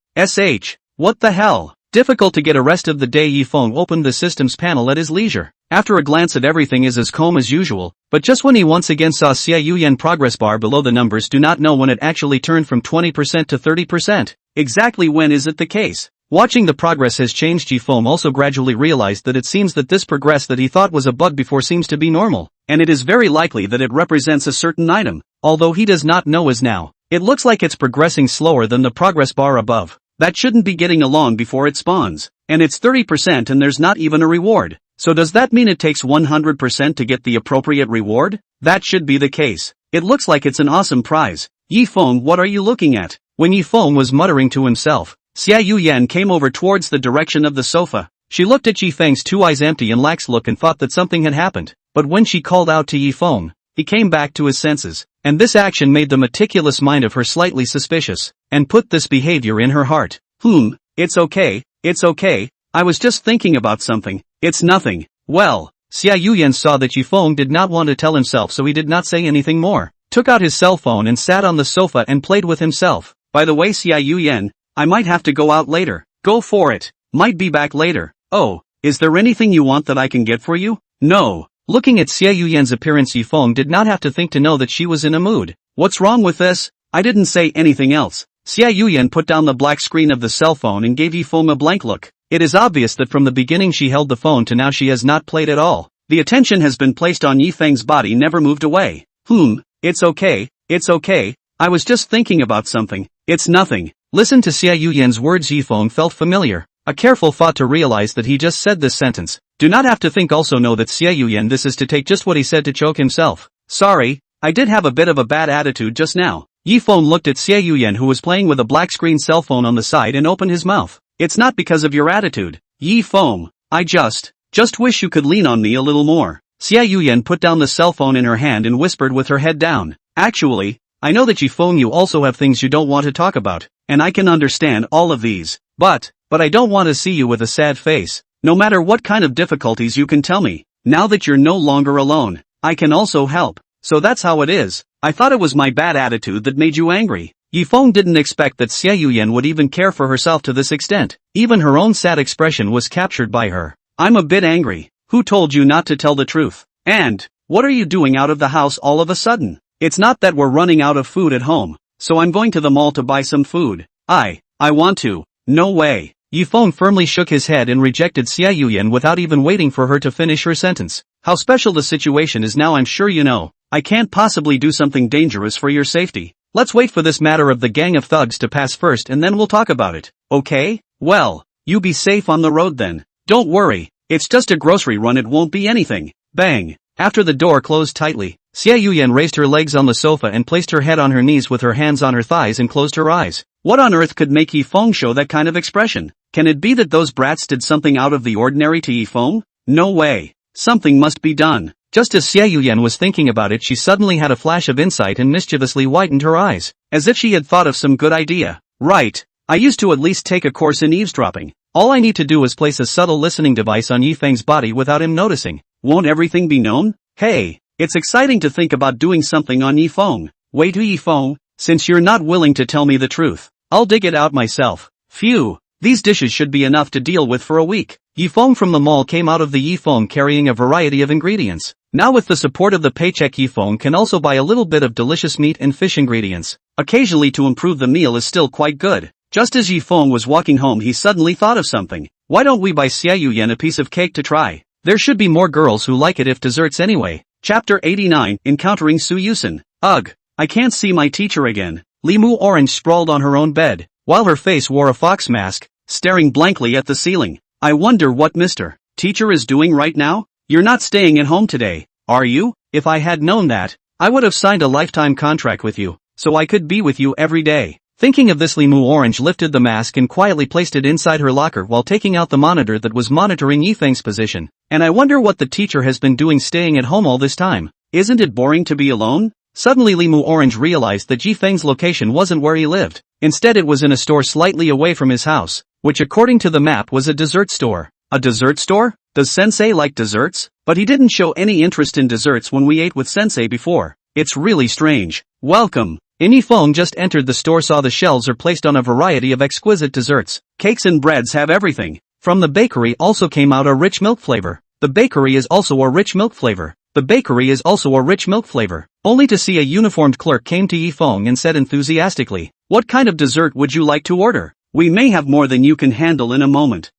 What the hell? Difficult to get a rest of the day. Yifeng opened the systems panel at his leisure. After a glance at everything is as calm as usual, but just when he once again saw Xiao Yian progress bar below the numbers do not know when it actually turned from 20% to 30%. Exactly when is it the case? Watching the progress has changed. Yifeng also gradually realized that it seems that this progress that he thought was a bug before seems to be normal, and it is very likely that it represents a certain item, although he does not know as now. It looks like it's progressing slower than the progress bar above. That shouldn't be getting along before it spawns, and it's 30% and there's not even a reward. So does that mean it takes 100% to get the appropriate reward? That should be the case. It looks like it's an awesome prize. Yifeng, what are you looking at? When Yifeng was muttering to himself, Xiao Yian came over towards the direction of the sofa. She looked at Yifeng's two eyes empty and lax look and thought that something had happened, but when she called out to Yifeng, he came back to his senses, and this action made the meticulous mind of her slightly suspicious, and put this behavior in her heart. It's okay, I was just thinking about something. It's nothing. Well, Xiao Yian saw that Yifeng did not want to tell himself, so he did not say anything more, took out his cell phone and sat on the sofa and played with himself. By the way, Xiao Yian, I might have to go out later. Go for it. Might be back later. Oh, is there anything you want that I can get for you? No. Looking at Xiao Yian's appearance, Yifeng did not have to think to know that she was in a mood. What's wrong with this? I didn't say anything else. Xiao Yian put down the black screen of the cell phone and gave Yifeng a blank look. It is obvious that from the beginning she held the phone to now she has not played at all. The attention has been placed on Yifeng's body, never moved away. It's okay, I was just thinking about something. It's nothing. Listen to Xiao Yian's words. Yifeng felt familiar. A careful thought to realize that he just said this sentence. Do not have to think, also know that Xiao Yian this is to take just what he said to choke himself. Sorry, I did have a bit of a bad attitude just now. Yifeng looked at Xiao Yian, who was playing with a black screen cell phone on the side, and opened his mouth. It's not because of your attitude. Yifeng, I just wish you could lean on me a little more. Xiao Yian put down the cell phone in her hand and whispered with her head down. Actually, I know that Yifeng, you also have things you don't want to talk about, and I can understand all of these. But I don't want to see you with a sad face. No matter what kind of difficulties you can tell me. Now that you're no longer alone, I can also help. So that's how it is. I thought it was my bad attitude that made you angry. Yifeng didn't expect that Xiao Yian would even care for herself to this extent. Even her own sad expression was captured by her. I'm a bit angry. Who told you not to tell the truth? And, what are you doing out of the house all of a sudden? It's not that we're running out of food at home, so I'm going to the mall to buy some food. I want to. No way. Yifeng firmly shook his head and rejected Xiao Yian without even waiting for her to finish her sentence. How special the situation is now, I'm sure you know. I can't possibly do something dangerous for your safety. Let's wait for this matter of the gang of thugs to pass first and then we'll talk about it. Okay? Well, you be safe on the road then. Don't worry. It's just a grocery run, it won't be anything. Bang. After the door closed tightly, Xiao Yian raised her legs on the sofa and placed her head on her knees with her hands on her thighs and closed her eyes. What on earth could make Yifeng show that kind of expression? Can it be that those brats did something out of the ordinary to Yifeng? No way. Something must be done. Just as Xiao Yian was thinking about it, she suddenly had a flash of insight and mischievously whitened her eyes, as if she had thought of some good idea. Right. I used to at least take a course in eavesdropping. All I need to do is place a subtle listening device on Yifeng's body without him noticing. Won't everything be known? Hey, it's exciting to think about doing something on Yifeng. Wait, Yifeng, since you're not willing to tell me the truth, I'll dig it out myself. Phew, these dishes should be enough to deal with for a week. Yifeng from the mall came out of the Yifeng carrying a variety of ingredients. Now with the support of the paycheck, Yifeng can also buy a little bit of delicious meat and fish ingredients. Occasionally to improve the meal is still quite good. Just as Yifeng was walking home, he suddenly thought of something. Why don't we buy Xiao Yian a piece of cake to try? There should be more girls who like it if desserts anyway. Chapter 89, Encountering Su Yusen. Ugh, I can't see my teacher again. Limu Orange sprawled on her own bed, while her face wore a fox mask, staring blankly at the ceiling. I wonder what Mr. Teacher is doing right now? You're not staying at home today, are you? If I had known that, I would have signed a lifetime contract with you, so I could be with you every day. Thinking of this, Limu Orange lifted the mask and quietly placed it inside her locker while taking out the monitor that was monitoring Yifeng's position. And I wonder what the teacher has been doing staying at home all this time. Isn't it boring to be alone? Suddenly Limu Orange realized that Yifeng's location wasn't where he lived. Instead it was in a store slightly away from his house, which according to the map was a dessert store. A dessert store? Does Sensei like desserts? But he didn't show any interest in desserts when we ate with Sensei before. It's really strange. Welcome. Yifeng just entered the store, saw the shelves are placed on a variety of exquisite desserts. Cakes and breads have everything. From the bakery also came out a rich milk flavor. The bakery is also a rich milk flavor. The bakery is also a rich milk flavor. Only to see a uniformed clerk came to Yifeng and said enthusiastically, "What kind of dessert would you like to order? We may have more than you can handle in a moment."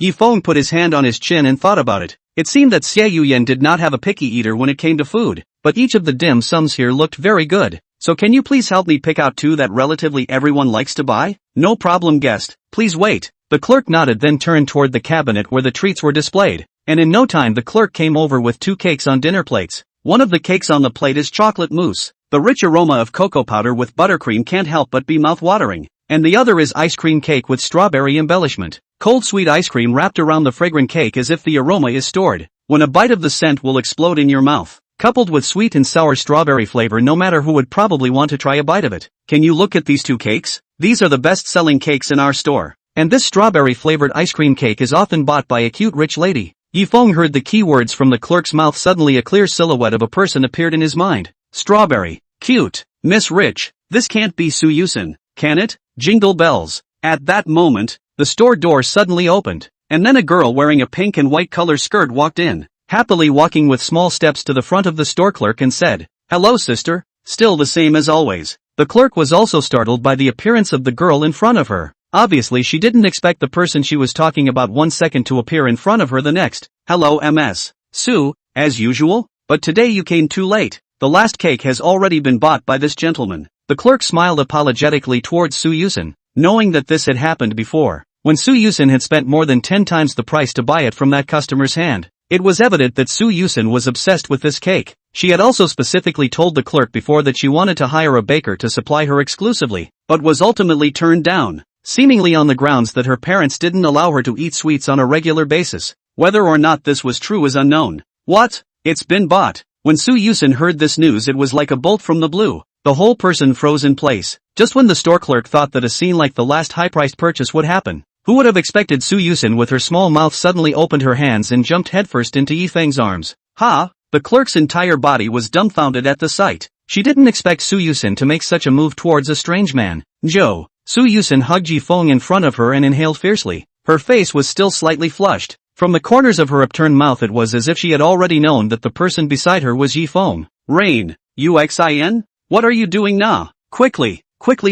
Yifeng put his hand on his chin and thought about it. It seemed that Xiao Yian did not have a picky eater when it came to food, but each of the dim sums here looked very good. So can you please help me pick out two that relatively everyone likes to buy? No problem, guest. Please wait. The clerk nodded, then turned toward the cabinet where the treats were displayed. And in no time the clerk came over with two cakes on dinner plates. One of the cakes on the plate is chocolate mousse. The rich aroma of cocoa powder with buttercream can't help but be mouth-watering. And the other is ice cream cake with strawberry embellishment. Cold sweet ice cream wrapped around the fragrant cake as if the aroma is stored. When a bite of the scent will explode in your mouth. Coupled with sweet and sour strawberry flavor, no matter who would probably want to try a bite of it. Can you look at these two cakes? These are the best-selling cakes in our store. And this strawberry-flavored ice cream cake is often bought by a cute rich lady. Yifeng heard the key words from the clerk's mouth. Suddenly a clear silhouette of a person appeared in his mind. Strawberry. Cute. Miss Rich. This can't be Su Yusen, can it? Jingle bells. At that moment, the store door suddenly opened, and then a girl wearing a pink and white color skirt walked in, happily walking with small steps to the front of the store clerk and said, "Hello, sister." Still the same as always. The clerk was also startled by the appearance of the girl in front of her. Obviously she didn't expect the person she was talking about 1 second to appear in front of her the next. "Hello, Ms. Su, as usual, but today you came too late. The last cake has already been bought by this gentleman." The clerk smiled apologetically towards Su Yusen, knowing that this had happened before, when Su Yusen had spent more than 10 times the price to buy it from that customer's hand. It was evident that Su Yusen was obsessed with this cake. She had also specifically told the clerk before that she wanted to hire a baker to supply her exclusively, but was ultimately turned down, seemingly on the grounds that her parents didn't allow her to eat sweets on a regular basis. Whether or not this was true is unknown. What? It's been bought. When Su Yusen heard this news, it was like a bolt from the blue. The whole person froze in place, just when the store clerk thought that a scene like the last high-priced purchase would happen. Who would have expected? Su Yusen with her small mouth suddenly opened her hands and jumped headfirst into Yifeng's arms. Ha! The clerk's entire body was dumbfounded at the sight. She didn't expect Su Yusen to make such a move towards a strange man. "Joe." Su Yusen hugged Yifeng in front of her and inhaled fiercely. Her face was still slightly flushed. From the corners of her upturned mouth it was as if she had already known that the person beside her was Yifeng. "Rain, Yuxin? What are you doing now? Quickly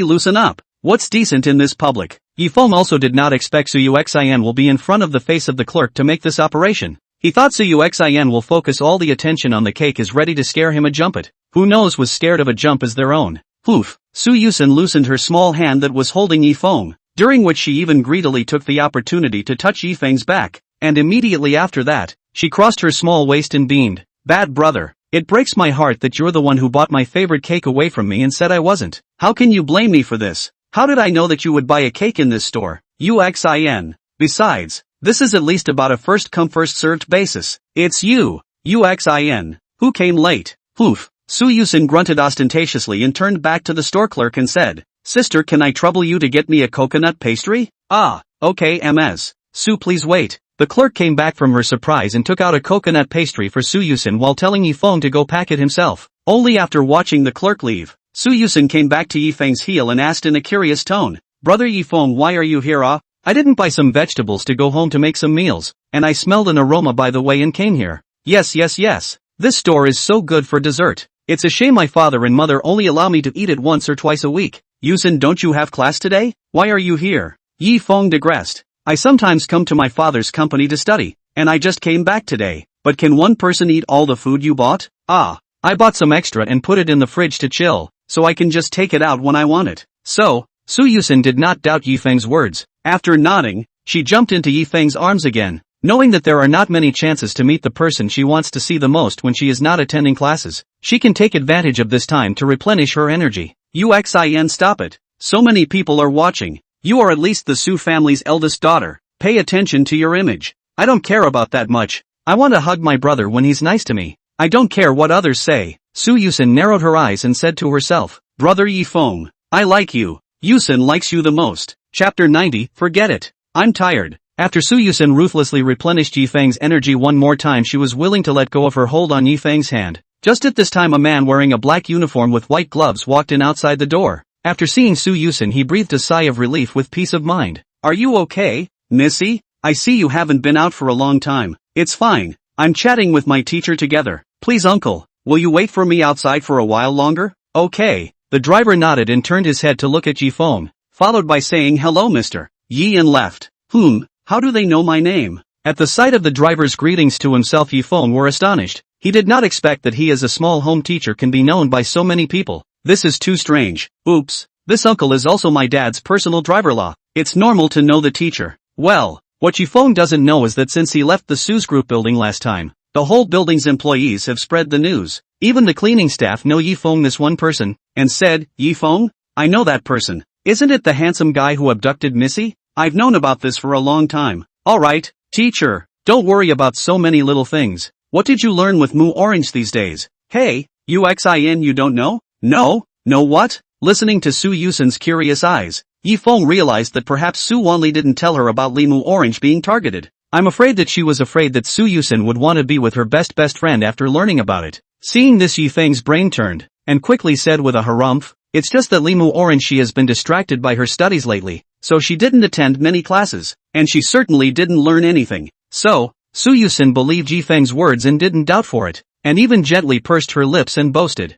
loosen up. What's decent in this public?" Yifeng also did not expect Su Yuxin will be in front of the face of the clerk to make this operation. He thought Su Yuxin will focus all the attention on the cake, is ready to scare him a jumpet. Who knows, was scared of a jump as their own. Poof. Su Yusen loosened her small hand that was holding Yifeng, during which she even greedily took the opportunity to touch Yifeng's back, and immediately after that, she crossed her small waist and beamed. "Bad brother. It breaks my heart that you're the one who bought my favorite cake away from me and said I wasn't. How can you blame me for this? How did I know that you would buy a cake in this store? Yuxin. Besides, this is at least about a first-come first-served basis. It's you, Yuxin. Who came late? Poof. Yusen grunted ostentatiously and turned back to the store clerk and said, Sister, can I trouble you to get me a coconut pastry? Ah, okay ms. Please wait. The clerk came back from her surprise and took out a coconut pastry for Yusen while telling Yifeng to go pack it himself. Only after watching the clerk leave, Yusen came back to Yifeng's heel and asked in a curious tone, Brother Yifeng, why are you here? I didn't buy some vegetables to go home to make some meals, and I smelled an aroma by the way and came here. Yes. This store is so good for dessert. It's a shame my father and mother only allow me to eat it once or twice a week. Yusen, don't you have class today? Why are you here? Yifeng digressed. I sometimes come to my father's company to study, and I just came back today. But can one person eat all the food you bought? Ah, I bought some extra and put it in the fridge to chill, so I can just take it out when I want it. So, Yusen did not doubt Yifeng's words. After nodding, she jumped into Yifeng's arms again, knowing that there are not many chances to meet the person she wants to see the most when she is not attending classes. She can take advantage of this time to replenish her energy. Yuxin, stop it. So many people are watching. You are at least the Su family's eldest daughter. Pay attention to your image. I don't care about that much. I want to hug my brother when he's nice to me. I don't care what others say. Yusen narrowed her eyes and said to herself, Brother Yifeng, I like you. Yusen likes you the most. Chapter 90, forget it. I'm tired. After Yusen ruthlessly replenished Yifeng's energy one more time, she was willing to let go of her hold on Yifeng's hand. Just at this time, a man wearing a black uniform with white gloves walked in outside the door. After seeing Yusen, he breathed a sigh of relief with peace of mind. Are you okay, Missy? I see you haven't been out for a long time. It's fine. I'm chatting with my teacher together. Please uncle, will you wait for me outside for a while longer? Okay. The driver nodded and turned his head to look at Yifeng, followed by saying hello Mr. Yi and left. How do they know my name? At the sight of the driver's greetings to himself, Yifeng were astonished. He did not expect that he as a small home teacher can be known by so many people. This is too strange. Oops. This uncle is also my dad's personal driver-law. It's normal to know the teacher. Well, what Yifeng doesn't know is that since he left the Su's group building last time, the whole building's employees have spread the news. Even the cleaning staff know Yifeng, this one person, and said, Yifeng? I know that person. Isn't it the handsome guy who abducted Missy? I've known about this for a long time. Alright, teacher, don't worry about so many little things. What did you learn with Mu Orange these days? Hey, Yuxin, you don't know? No what? Listening to Yusen's curious eyes, Yifeng realized that perhaps Suani didn't tell her about Mu Orange being targeted. I'm afraid that she was afraid that Yusen would want to be with her best friend after learning about it. Seeing this, Yifeng's brain turned, and quickly said with a harumph, it's just that Mu Orange, she has been distracted by her studies lately, so she didn't attend many classes, and she certainly didn't learn anything. So, Yusen believed Yifeng's words and didn't doubt for it, and even gently pursed her lips and boasted,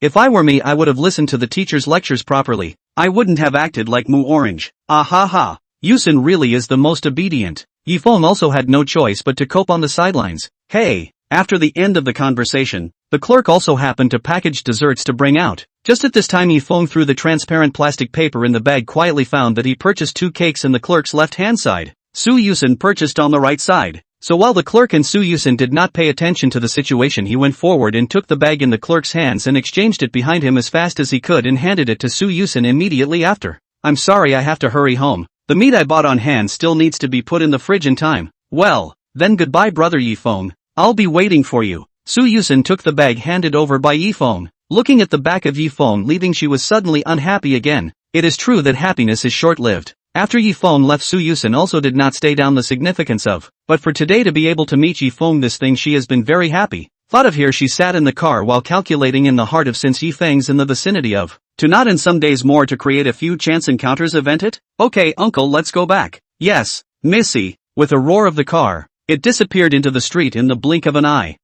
if I were me, I would have listened to the teacher's lectures properly. I wouldn't have acted like Mu Orange. Ah ha ha. Yusen really is the most obedient. Yifeng also had no choice but to cope on the sidelines. Hey. After the end of the conversation, the clerk also happened to package desserts to bring out. Just at this time, Yifeng, through the transparent plastic paper in the bag, quietly found that he purchased 2 cakes in the clerk's left-hand side. Yusen purchased on the right side. So while the clerk and Yusen did not pay attention to the situation, he went forward and took the bag in the clerk's hands and exchanged it behind him as fast as he could and handed it to Yusen immediately after. I'm sorry, I have to hurry home. The meat I bought on hand still needs to be put in the fridge in time. Well, then goodbye brother Yifeng. I'll be waiting for you. Yusen took the bag handed over by Yifeng. Looking at the back of Yifeng leaving, she was suddenly unhappy again. It is true that happiness is short-lived. After Yifeng left, Yusen also did not stay down the significance of, but for today to be able to meet Yifeng, this thing she has been very happy. Thought of here, she sat in the car while calculating in the heart of, since Yifeng's in the vicinity of, to not in some days more to create a few chance encounters event it? Okay uncle, let's go back. Yes, Missy. With a roar of the car, it disappeared into the street in the blink of an eye.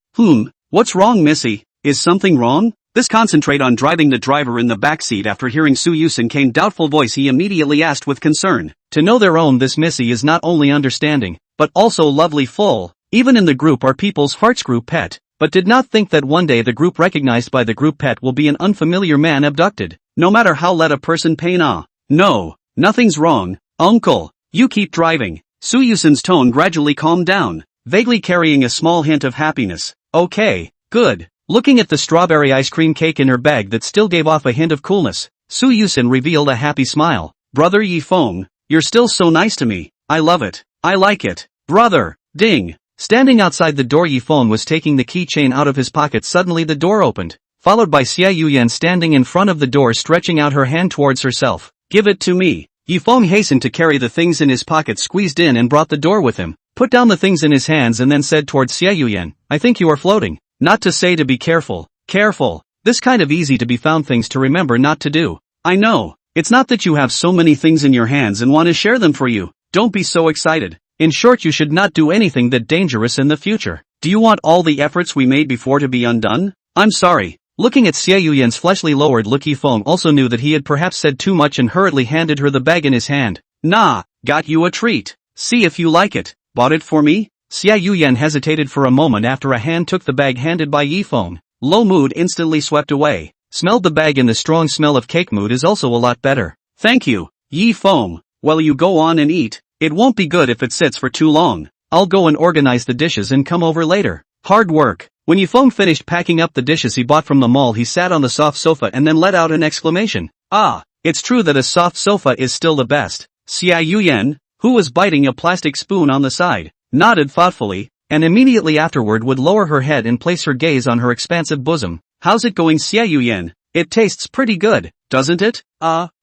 What's wrong Missy? Is something wrong? This concentrate on driving. The driver in the backseat, after hearing Yusen came doubtful voice, he immediately asked with concern. To know their own, this Missy is not only understanding, but also lovely full. Even in the group are people's hearts group pet, but did not think that one day the group recognized by the group pet will be an unfamiliar man abducted. No matter how let a person pain. No, nothing's wrong, uncle. You keep driving. Yusen's tone gradually calmed down, vaguely carrying a small hint of happiness. Okay, good. Looking at the strawberry ice cream cake in her bag that still gave off a hint of coolness, Yusen revealed a happy smile. Brother Yifeng, you're still so nice to me. I love it. I like it. Brother, ding. Standing outside the door, Yifeng was taking the keychain out of his pocket. Suddenly the door opened, followed by Xiao Yian standing in front of the door, stretching out her hand towards herself. Give it to me. Yifeng hastened to carry the things in his pocket, squeezed in and brought the door with him, put down the things in his hands and then said towards Xiao Yian, I think you are floating. Not to say to be careful. Careful. This kind of easy to be found things to remember not to do. I know. It's not that you have so many things in your hands and want to share them for you. Don't be so excited. In short, you should not do anything that dangerous in the future. Do you want all the efforts we made before to be undone? I'm sorry. Looking at Xiao Yian's fleshly lowered look, Yifeng also knew that he had perhaps said too much and hurriedly handed her the bag in his hand. Nah, got you a treat. See if you like it. Bought it for me? Xiao Yian hesitated for a moment after a hand took the bag handed by Yifeng. Low mood instantly swept away. Smelled the bag and the strong smell of cake. Mood is also a lot better. Thank you, Yifeng. Well, you go on and eat. It won't be good if it sits for too long. I'll go and organize the dishes and come over later. Hard work. When Yifeng finished packing up the dishes he bought from the mall, he sat on the soft sofa and then let out an exclamation. Ah, it's true that a soft sofa is still the best. Xiao Yian, who was biting a plastic spoon on the side, nodded thoughtfully, and immediately afterward would lower her head and place her gaze on her expansive bosom. How's it going, Xiao Yian? It tastes pretty good, doesn't it?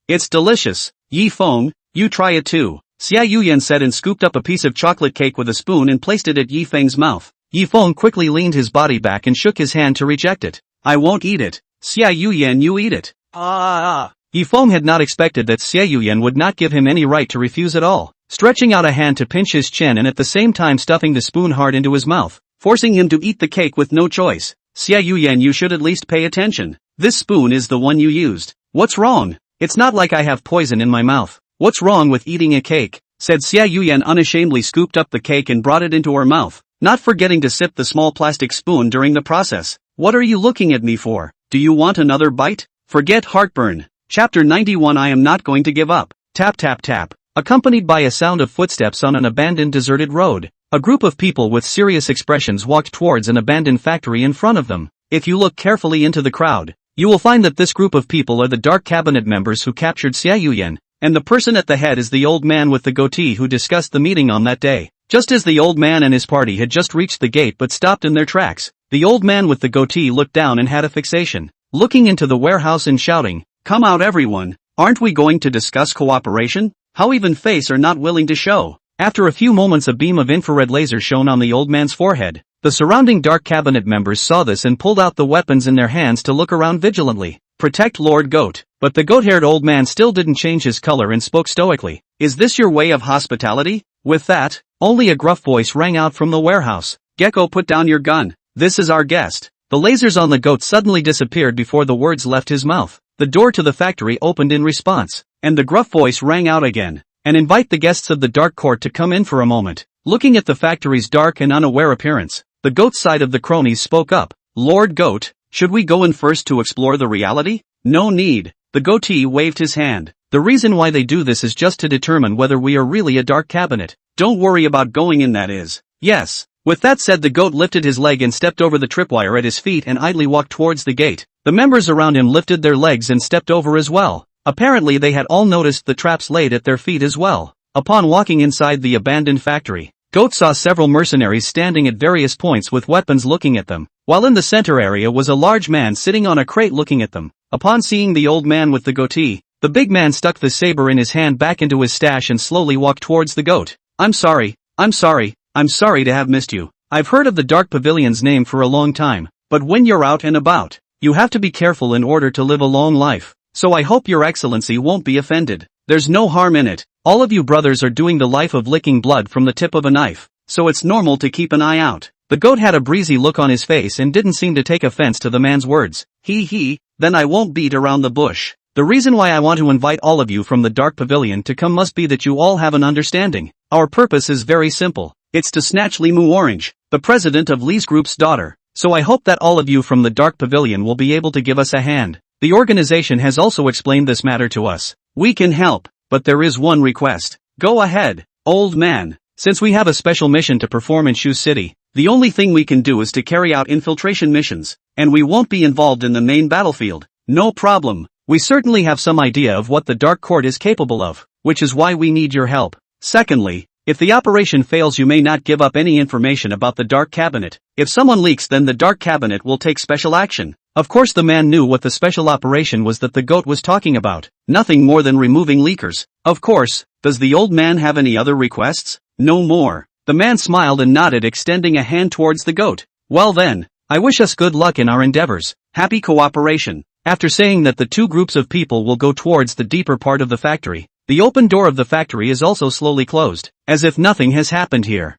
It's delicious. Yifeng, you try it too. Xiao Yian said and scooped up a piece of chocolate cake with a spoon and placed it at Yifeng's mouth. Yifeng quickly leaned his body back and shook his hand to reject it. I won't eat it. Xiao Yian, you eat it. Yifeng had not expected that Xiao Yian would not give him any right to refuse at all, stretching out a hand to pinch his chin and at the same time stuffing the spoon hard into his mouth, forcing him to eat the cake with no choice. Xiao Yian, you should at least pay attention. This spoon is the one you used. What's wrong? It's not like I have poison in my mouth. What's wrong with eating a cake? Said Xiao Yian, unashamedly scooped up the cake and brought it into her mouth, not forgetting to sip the small plastic spoon during the process. What are you looking at me for? Do you want another bite? Forget heartburn. Chapter 91. I am not going to give up. Tap tap tap. Accompanied by a sound of footsteps on an abandoned deserted road, a group of people with serious expressions walked towards an abandoned factory in front of them. If you look carefully into the crowd, you will find that this group of people are the Dark Cabinet members who captured Xiao Yian, and the person at the head is the old man with the goatee who discussed the meeting on that day. Just as the old man and his party had just reached the gate but stopped in their tracks, the old man with the goatee looked down and had a fixation, looking into the warehouse and shouting, "Come out everyone, aren't we going to discuss cooperation? How even face are not willing to show." After a few moments a beam of infrared laser shone on the old man's forehead. The surrounding Dark Cabinet members saw this and pulled out the weapons in their hands to look around vigilantly. Protect Lord Goat. But the goat-haired old man still didn't change his color and spoke stoically. Is this your way of hospitality? With that, only a gruff voice rang out from the warehouse. Gecko, put down your gun. This is our guest. The lasers on the goat suddenly disappeared before the words left his mouth. The door to the factory opened in response, and the gruff voice rang out again. And invite the guests of the Dark Court to come in for a moment. Looking at the factory's dark and unaware appearance, the goat side of the cronies spoke up. Lord Goat, should we go in first to explore the reality? No need. The goatee waved his hand. The reason why they do this is just to determine whether we are really a Dark Cabinet. Don't worry about going in, that is. Yes. With that said, the goat lifted his leg and stepped over the tripwire at his feet and idly walked towards the gate. The members around him lifted their legs and stepped over as well. Apparently they had all noticed the traps laid at their feet as well. Upon walking inside the abandoned factory, Goat saw several mercenaries standing at various points with weapons looking at them, while in the center area was a large man sitting on a crate looking at them. Upon seeing the old man with the goatee, the big man stuck the saber in his hand back into his stash and slowly walked towards the goat. I'm sorry to have missed you. I've heard of the Dark Pavilion's name for a long time, but when you're out and about, you have to be careful in order to live a long life. So I hope your excellency won't be offended. There's no harm in it. All of you brothers are doing the life of licking blood from the tip of a knife, so it's normal to keep an eye out. The goat had a breezy look on his face and didn't seem to take offense to the man's words. Then I won't beat around the bush. The reason why I want to invite all of you from the Dark Pavilion to come must be that you all have an understanding. Our purpose is very simple. It's to snatch Limu Orange, the president of Lee's group's daughter. So I hope that all of you from the Dark Pavilion will be able to give us a hand. The organization has also explained this matter to us. We can help, but there is one request. Go ahead, old man. Since we have a special mission to perform in Shu City, the only thing we can do is to carry out infiltration missions, and we won't be involved in the main battlefield. No problem. We certainly have some idea of what the Dark Court is capable of, which is why we need your help. Secondly, If the operation fails, you may not give up any information about the dark cabinet. If someone leaks, then the dark cabinet will take special action. Of course, the man knew what the special operation was that the goat was talking about. Nothing more than removing leakers. Of course. Does the old man have any other requests? No more. The man smiled and nodded, extending a hand towards the goat. Well then, I wish us good luck in our endeavors. Happy cooperation. After saying that, the two groups of people will go towards the deeper part of the factory. The open door of the factory is also slowly closed, as if nothing has happened here.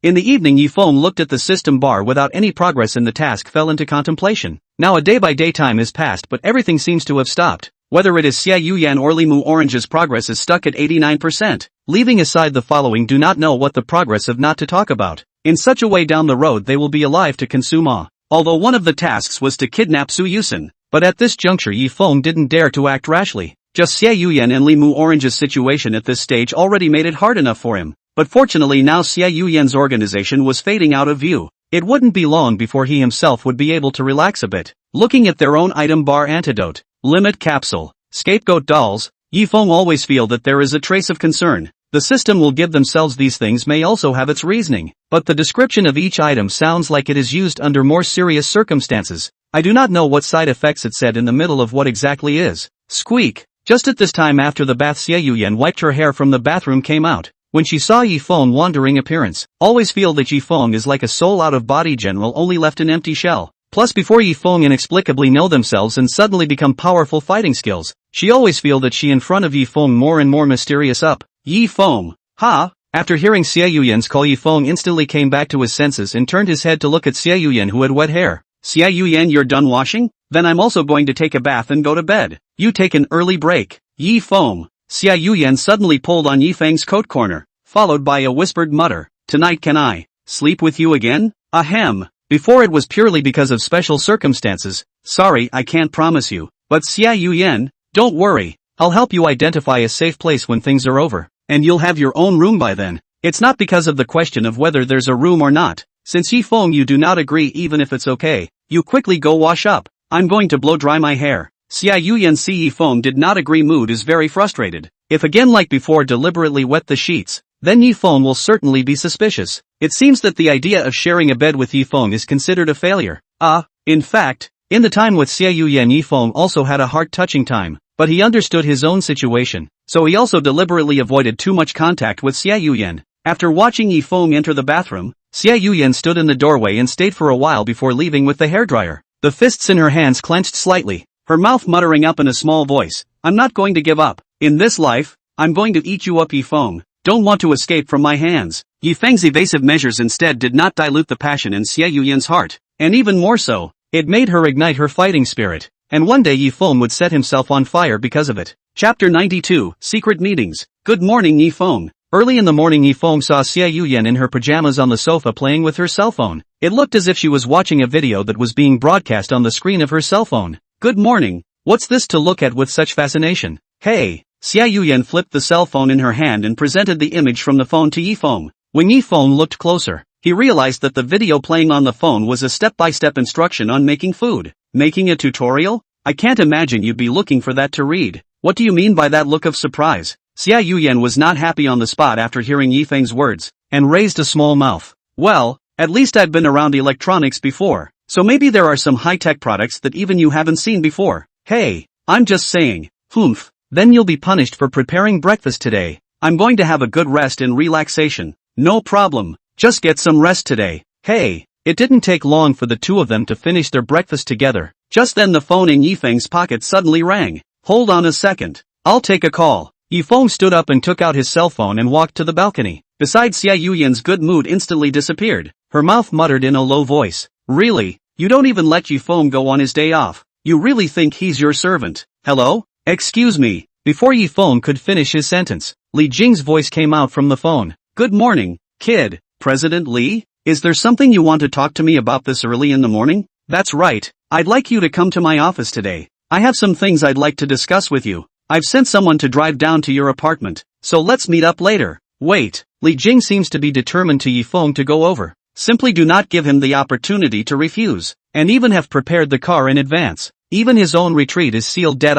In the evening, Yifeng looked at the system bar without any progress in the task, fell into contemplation. Now a day-by-day time has passed, but everything seems to have stopped. Whether it is Xiao Yian or Limu Orange's progress is stuck at 89%. Leaving aside the following, do not know what the progress of not to talk about. In such a way down the road they will be alive to consume awe. Although one of the tasks was to kidnap Su Yusen, but at this juncture Yifeng didn't dare to act rashly. Just Xiao Yian and Limu Orange's situation at this stage already made it hard enough for him. But fortunately now Xiao Yian's organization was fading out of view. It wouldn't be long before he himself would be able to relax a bit. Looking at their own item bar: antidote, limit capsule, scapegoat dolls, Yifeng always feel that there is a trace of concern. The system will give themselves these things may also have its reasoning, but the description of each item sounds like it is used under more serious circumstances. I do not know what side effects it said in the middle of what exactly is. Squeak. Just at this time, after the bath, Xiao Yian wiped her hair from the bathroom, came out. When she saw Yifeng wandering appearance, always feel that Yifeng is like a soul out of body general, only left an empty shell. Plus before Yifeng inexplicably know themselves and suddenly become powerful fighting skills, she always feel that she in front of Yifeng more and more mysterious up. Yifeng. Ha! After hearing Xiao Yian's call, Yifeng instantly came back to his senses and turned his head to look at Xiao Yian, who had wet hair. Xiao Yian, you're done washing? Then I'm also going to take a bath and go to bed. You take an early break. Yifeng. Xiao Yian suddenly pulled on Yifeng's coat corner, followed by a whispered mutter. Tonight can I sleep with you again? Ahem. Before it was purely because of special circumstances. Sorry, I can't promise you. But Xiao Yian, don't worry. I'll help you identify a safe place when things are over, and you'll have your own room by then. It's not because of the question of whether there's a room or not. Since Yifeng you do not agree even if it's okay, you quickly go wash up. I'm going to blow dry my hair. Xiao Yian see Yifeng did not agree, mood is very frustrated. If again like before deliberately wet the sheets, then Yifeng will certainly be suspicious. It seems that the idea of sharing a bed with Yifeng is considered a failure. In fact, in the time with Xiao Yian, Yifeng also had a heart-touching time, but he understood his own situation, so he also deliberately avoided too much contact with Xiao Yian. After watching Yifeng enter the bathroom, Xiao Yian stood in the doorway and stayed for a while before leaving with the hairdryer. The fists in her hands clenched slightly, her mouth muttering up in a small voice, I'm not going to give up. In this life, I'm going to eat you up, Yifeng. Don't want to escape from my hands. Yifeng's evasive measures instead did not dilute the passion in Xiao Yian's heart, and even more so, it made her ignite her fighting spirit, and one day Yifeng would set himself on fire because of it. Chapter 92, Secret Meetings. Good morning, Yifeng. Early in the morning, Yifeng saw Xiao Yian in her pajamas on the sofa playing with her cell phone. It looked as if she was watching a video that was being broadcast on the screen of her cell phone. Good morning. What's this to look at with such fascination? Hey. Xiao Yian flipped the cell phone in her hand and presented the image from the phone to Yifeng. When Yifeng looked closer, he realized that the video playing on the phone was a step-by-step instruction on making food. Making a tutorial? I can't imagine you'd be looking for that to read. What do you mean by that look of surprise? Xiao Yian was not happy on the spot after hearing Yifeng's words, and raised a small mouth. Well, at least I've been around electronics before, so maybe there are some high-tech products that even you haven't seen before. Hey, I'm just saying. Humph. Then you'll be punished for preparing breakfast today. I'm going to have a good rest and relaxation. No problem. Just get some rest today. Hey. It didn't take long for the two of them to finish their breakfast together. Just then the phone in Yifeng's pocket suddenly rang. Hold on a second. I'll take a call. Yifeng stood up and took out his cell phone and walked to the balcony. Besides, Xiao Yian's good mood instantly disappeared. Her mouth muttered in a low voice. Really? You don't even let Yifeng go on his day off. You really think he's your servant? Hello? Excuse me. Before Yifeng could finish his sentence, Li Jing's voice came out from the phone. Good morning, kid. President Li? Is there something you want to talk to me about this early in the morning? That's right. I'd like you to come to my office today. I have some things I'd like to discuss with you. I've sent someone to drive down to your apartment, so let's meet up later. Wait. Li Jing seems to be determined to Yifeng to go over. Simply do not give him the opportunity to refuse, and even have prepared the car in advance. Even his own retreat is sealed dead.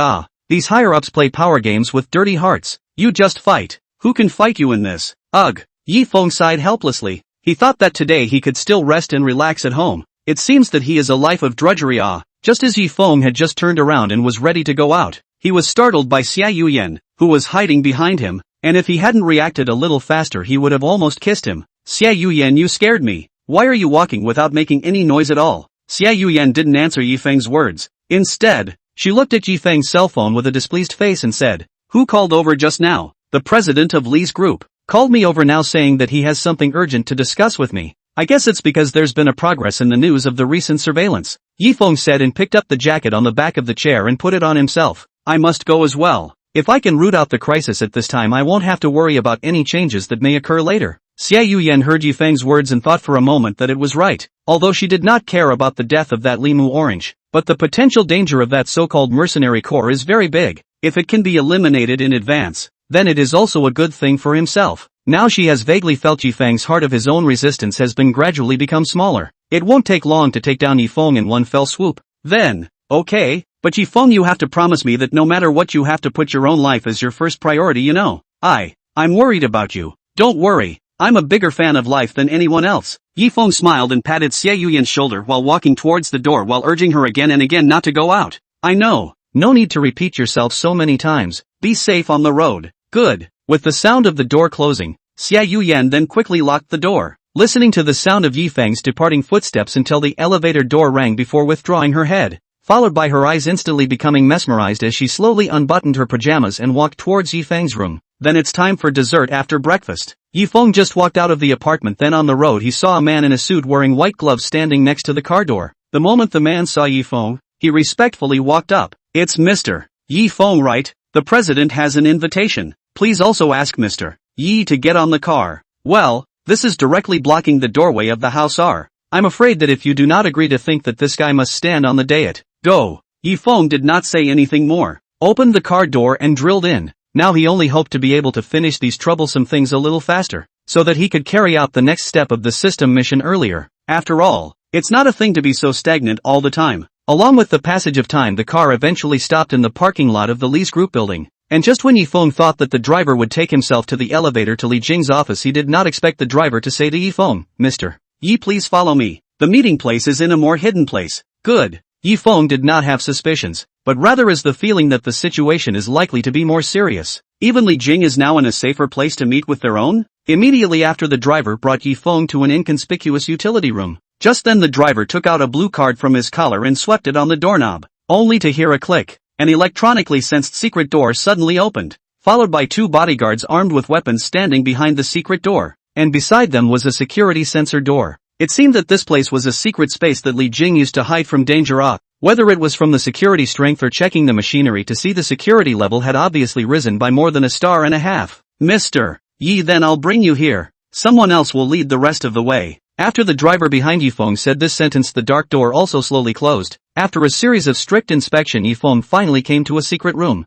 These higher-ups play power games with dirty hearts. You just fight. Who can fight you in this? Ugh. Yi Feng sighed helplessly. He thought that today he could still rest and relax at home. It seems that he is a life of drudgery. Just as Yi Feng had just turned around and was ready to go out, he was startled by Xiao Yian, who was hiding behind him, and if he hadn't reacted a little faster he would have almost kissed him. Xiao Yian, you scared me. Why are you walking without making any noise at all? Xiao Yian didn't answer Yi Feng's words. Instead, she looked at Yi Feng's cell phone with a displeased face and said, "Who called over just now?" "The president of Li's group. Called me over now saying that he has something urgent to discuss with me. I guess it's because there's been a progress in the news of the recent surveillance," Yi Feng said and picked up the jacket on the back of the chair and put it on himself. "I must go as well. If I can root out the crisis at this time I won't have to worry about any changes that may occur later." Xiao Yian heard Yi Feng's words and thought for a moment that it was right, although she did not care about the death of that Limu Orange. But the potential danger of that so-called mercenary corps is very big. If it can be eliminated in advance, then it is also a good thing for himself. Now she has vaguely felt Yi Feng's heart of his own resistance has been gradually become smaller. It won't take long to take down Yi Feng in one fell swoop. Then, okay, but Yi Feng, you have to promise me that no matter what you have to put your own life as your first priority, you know. I'm worried about you. Don't worry, I'm a bigger fan of life than anyone else. Yi Feng smiled and patted Xiao Yian's shoulder while walking towards the door while urging her again and again not to go out. I know. No need to repeat yourself so many times. Be safe on the road. Good. With the sound of the door closing, Xiao Yian then quickly locked the door, listening to the sound of Yi Feng's departing footsteps until the elevator door rang before withdrawing her head, followed by her eyes instantly becoming mesmerized as she slowly unbuttoned her pajamas and walked towards Yi Feng's room. Then it's time for dessert after breakfast. Yi Feng just walked out of the apartment. Then on the road he saw a man in a suit wearing white gloves standing next to the car door. The moment the man saw Yi Feng, he respectfully walked up. "It's Mr. Yi Feng, right? The president has an invitation. Please also ask Mr. Yi to get on the car." "Well, this is directly blocking the doorway of the house. I'm afraid that if you do not agree to think that this guy must stand on the dais. Go." Yi Feng did not say anything more, opened the car door and drilled in. Now he only hoped to be able to finish these troublesome things a little faster, so that he could carry out the next step of the system mission earlier. After all, it's not a thing to be so stagnant all the time. Along with the passage of time, the car eventually stopped in the parking lot of the Li's group building, and just when Yi Feng thought that the driver would take himself to the elevator to Li Jing's office, he did not expect the driver to say to Yi Feng, "Mr. Yi, please follow me. The meeting place is in a more hidden place." Good. Yi Feng did not have suspicions, but rather is the feeling that the situation is likely to be more serious. Even Li Jing is now in a safer place to meet with their own? Immediately after, the driver brought Yi Feng to an inconspicuous utility room. Just then the driver took out a blue card from his collar and swept it on the doorknob, only to hear a click. An electronically sensed secret door suddenly opened, followed by two bodyguards armed with weapons standing behind the secret door, and beside them was a security sensor door. It seemed that this place was a secret space that Li Jing used to hide from danger. Whether it was from the security strength or checking the machinery to see, the security level had obviously risen by more than 1.5 stars. "Mr. Yi, then I'll bring you here. Someone else will lead the rest of the way." After the driver behind Yi Feng said this sentence, the dark door also slowly closed. After a series of strict inspection, Yi Feng finally came to a secret room.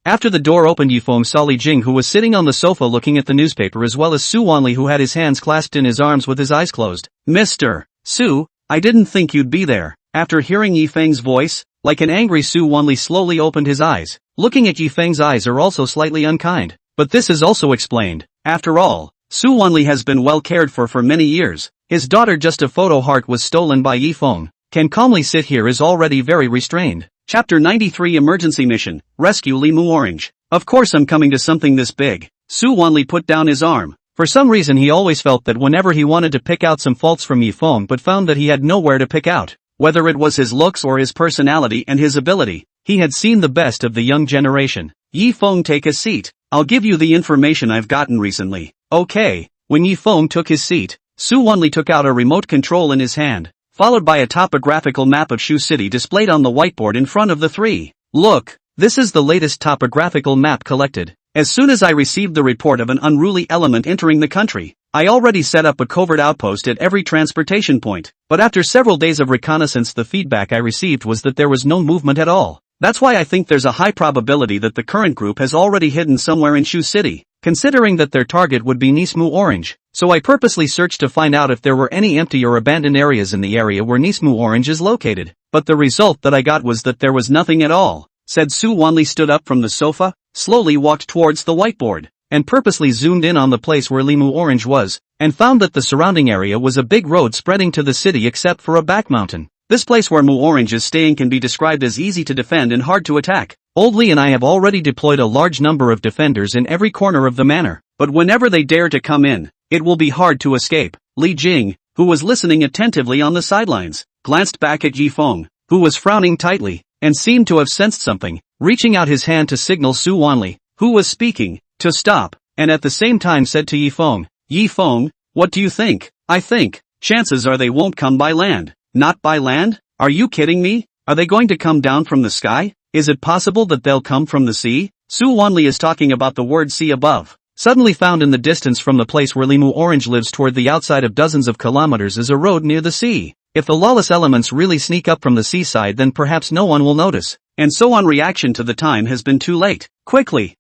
After the door opened, Yi Feng saw Li Jing, who was sitting on the sofa looking at the newspaper, as well as Suani, who had his hands clasped in his arms with his eyes closed. "Mr. Su, I didn't think you'd be there." After hearing Yi Feng's voice, like an angry Suani slowly opened his eyes. Looking at Yi Feng's eyes are also slightly unkind, but this is also explained. After all, Suani has been well cared for many years. His daughter, just a photo heart, was stolen by Yi Feng. Can calmly sit here is already very restrained. Chapter 93 Emergency Mission, Rescue Limu Orange. Of course I'm coming to something this big. Suani put down his arm. For some reason he always felt that whenever he wanted to pick out some faults from Yi Feng, but found that he had nowhere to pick out, whether it was his looks or his personality and his ability, he had seen the best of the young generation. "Yi Feng, take a seat. I'll give you the information I've gotten recently." "Okay." When Yi Feng took his seat, Suani took out a remote control in his hand, followed by a topographical map of Shu City displayed on the whiteboard in front of the three. "Look, this is the latest topographical map collected. As soon as I received the report of an unruly element entering the country, I already set up a covert outpost at every transportation point, but after several days of reconnaissance, the feedback I received was that there was no movement at all. That's why I think there's a high probability that the current group has already hidden somewhere in Shu City, considering that their target would be Nismu Orange. So I purposely searched to find out if there were any empty or abandoned areas in the area where Nismu Orange is located. But the result that I got was that there was nothing at all," said Suani. Stood up from the sofa, slowly walked towards the whiteboard. and purposely zoomed in on the place where Limu Orange was, and found that the surrounding area was a big road spreading to the city except for a back mountain. This place where Mu Orange is staying can be described as easy to defend and hard to attack. Old Li and I have already deployed a large number of defenders in every corner of the manor, but whenever they dare to come in, it will be hard to escape. Li Jing, who was listening attentively on the sidelines, glanced back at Yi Feng, who was frowning tightly, and seemed to have sensed something, reaching out his hand to signal Suani, who was speaking, to stop, and at the same time said to Yi Feng, what do you think? I think, chances are they won't come by land. Not by land? Are you kidding me? Are they going to come down from the sky? Is it possible that they'll come from the sea? Suani is talking about the word sea above. Suddenly found in the distance from the place where Limu Orange lives toward the outside of dozens of kilometers is a road near the sea. If the lawless elements really sneak up from the seaside, then perhaps no one will notice. And so on, reaction to the time has been too late. Quickly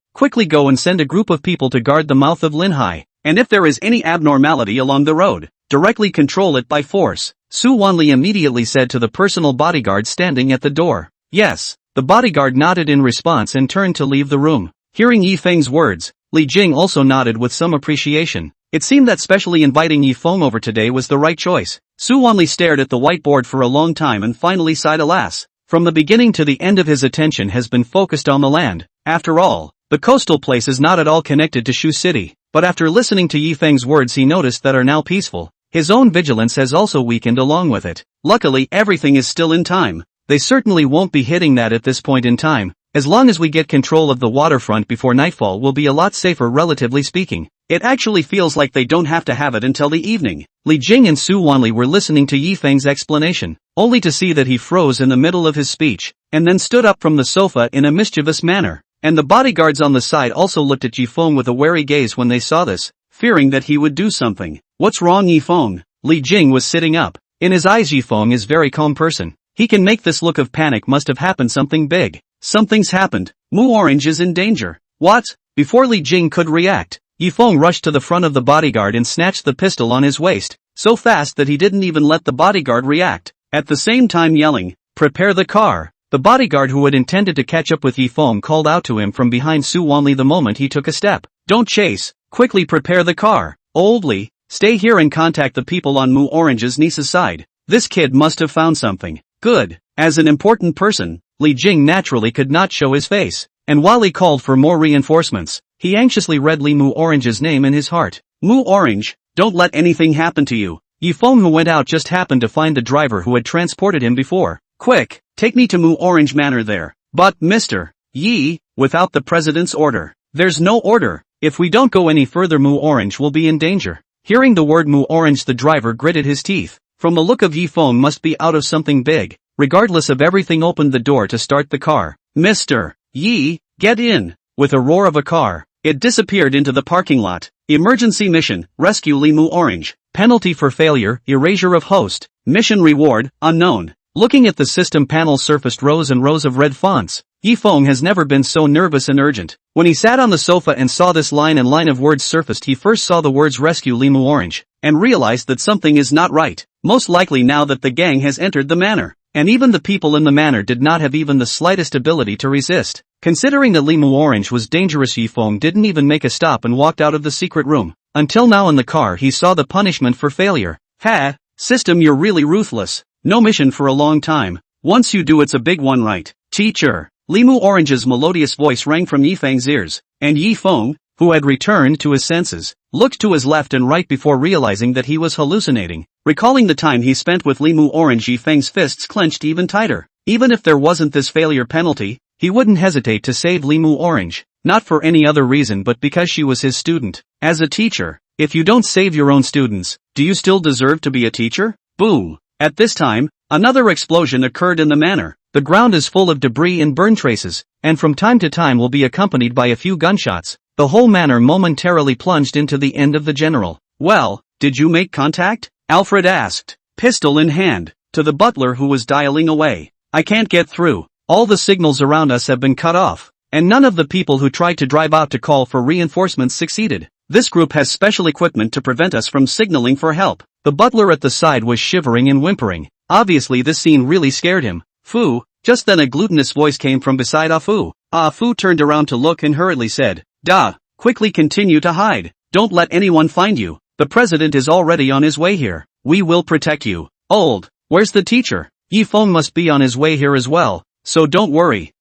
go and send a group of people to guard the mouth of Linhai. And if there is any abnormality along the road, directly control it by force. Su Wanli immediately said to the personal bodyguard standing at the door. Yes. The bodyguard nodded in response and turned to leave the room. Hearing Yi Feng's words, Li Jing also nodded with some appreciation. It seemed that specially inviting Yi Feng over today was the right choice. Su Wanli stared at the whiteboard for a long time and finally sighed, alas. From the beginning to the end of his attention has been focused on the land. After all, the coastal place is not at all connected to Shu City. But after listening to Yi Feng's words he noticed that are now peaceful. His own vigilance has also weakened along with it. Luckily everything is still in time. They certainly won't be hitting that at this point in time. As long as we get control of the waterfront before nightfall, we'll be a lot safer relatively speaking. It actually feels like they don't have to have it until the evening. Li Jing and Su Wanli were listening to Yi Feng's explanation, only to see that he froze in the middle of his speech, and then stood up from the sofa in a mischievous manner. And the bodyguards on the side also looked at Yi Feng with a wary gaze when they saw this, fearing that he would do something. What's wrong, Yi Feng? Li Jing was sitting up. In his eyes Yi Feng is a very calm person. He can make this look of panic. Must have happened something big. Something's happened. Mu Orange is in danger. What? Before Li Jing could react, Yi Feng rushed to the front of the bodyguard and snatched the pistol on his waist, so fast that he didn't even let the bodyguard react, at the same time yelling, "Prepare the car!" The bodyguard who had intended to catch up with Yi Feng called out to him from behind Su Wanli the moment he took a step. "Don't chase, quickly prepare the car. Old Li, stay here and contact the people on Mu Orange's niece's side. This kid must have found something." Good. As an important person, Li Jing naturally could not show his face, and while he called for more reinforcements, he anxiously read Li Mu Orange's name in his heart. Mu Orange, don't let anything happen to you. Yi Feng, who went out, just happened to find the driver who had transported him before. Quick, take me to Mu Orange Manor there. But, Mr. Yi, without the president's order. There's no order. If we don't go any further, Mu Orange will be in danger. Hearing the word Mu Orange, the driver gritted his teeth. From the look of Yi Feng must be out of something big. Regardless of everything, opened the door to start the car. Mr. Yi, get in. With a roar of a car, it disappeared into the parking lot. Emergency mission, rescue Li Mu Orange. Penalty for failure, erasure of host. Mission reward, unknown. Looking at the system panel surfaced rows and rows of red fonts. Yi Feng has never been so nervous and urgent. When he sat on the sofa and saw this line and line of words surfaced, he first saw the words rescue Li Mu Orange, and realized that something is not right. Most likely now that the gang has entered the manor. And even the people in the manor did not have even the slightest ability to resist. Considering that Li Mu Orange was dangerous, Yi Feng didn't even make a stop and walked out of the secret room. Until now in the car he saw the punishment for failure. Ha! System, you're really ruthless. No mission for a long time. Once you do, it's a big one, right? Teacher. Li Mu Orange's melodious voice rang from Yi Feng's ears, and Yi Feng, who had returned to his senses, looked to his left and right before realizing that he was hallucinating. Recalling the time he spent with Li Mu Orange, Yi Feng's fists clenched even tighter. Even if there wasn't this failure penalty, he wouldn't hesitate to save Li Mu Orange, not for any other reason but because she was his student. As a teacher, if you don't save your own students, do you still deserve to be a teacher? Boom! At this time, another explosion occurred in the manor. The ground is full of debris and burn traces, and from time to time will be accompanied by a few gunshots. The whole manor momentarily plunged into the end of the general. Well, did you make contact? Alfred asked, pistol in hand, to the butler who was dialing away. I can't get through. All the signals around us have been cut off, and none of the people who tried to drive out to call for reinforcements succeeded. This group has special equipment to prevent us from signaling for help. The butler at the side was shivering and whimpering. Obviously this scene really scared him. Fu. Just then a glutinous voice came from beside Ah Fu. Ah Fu turned around to look and hurriedly said, "Da, quickly continue to hide. Don't let anyone find you. The president is already on his way here. We will protect you. Old, where's the teacher? Yifeng must be on his way here as well, so don't worry.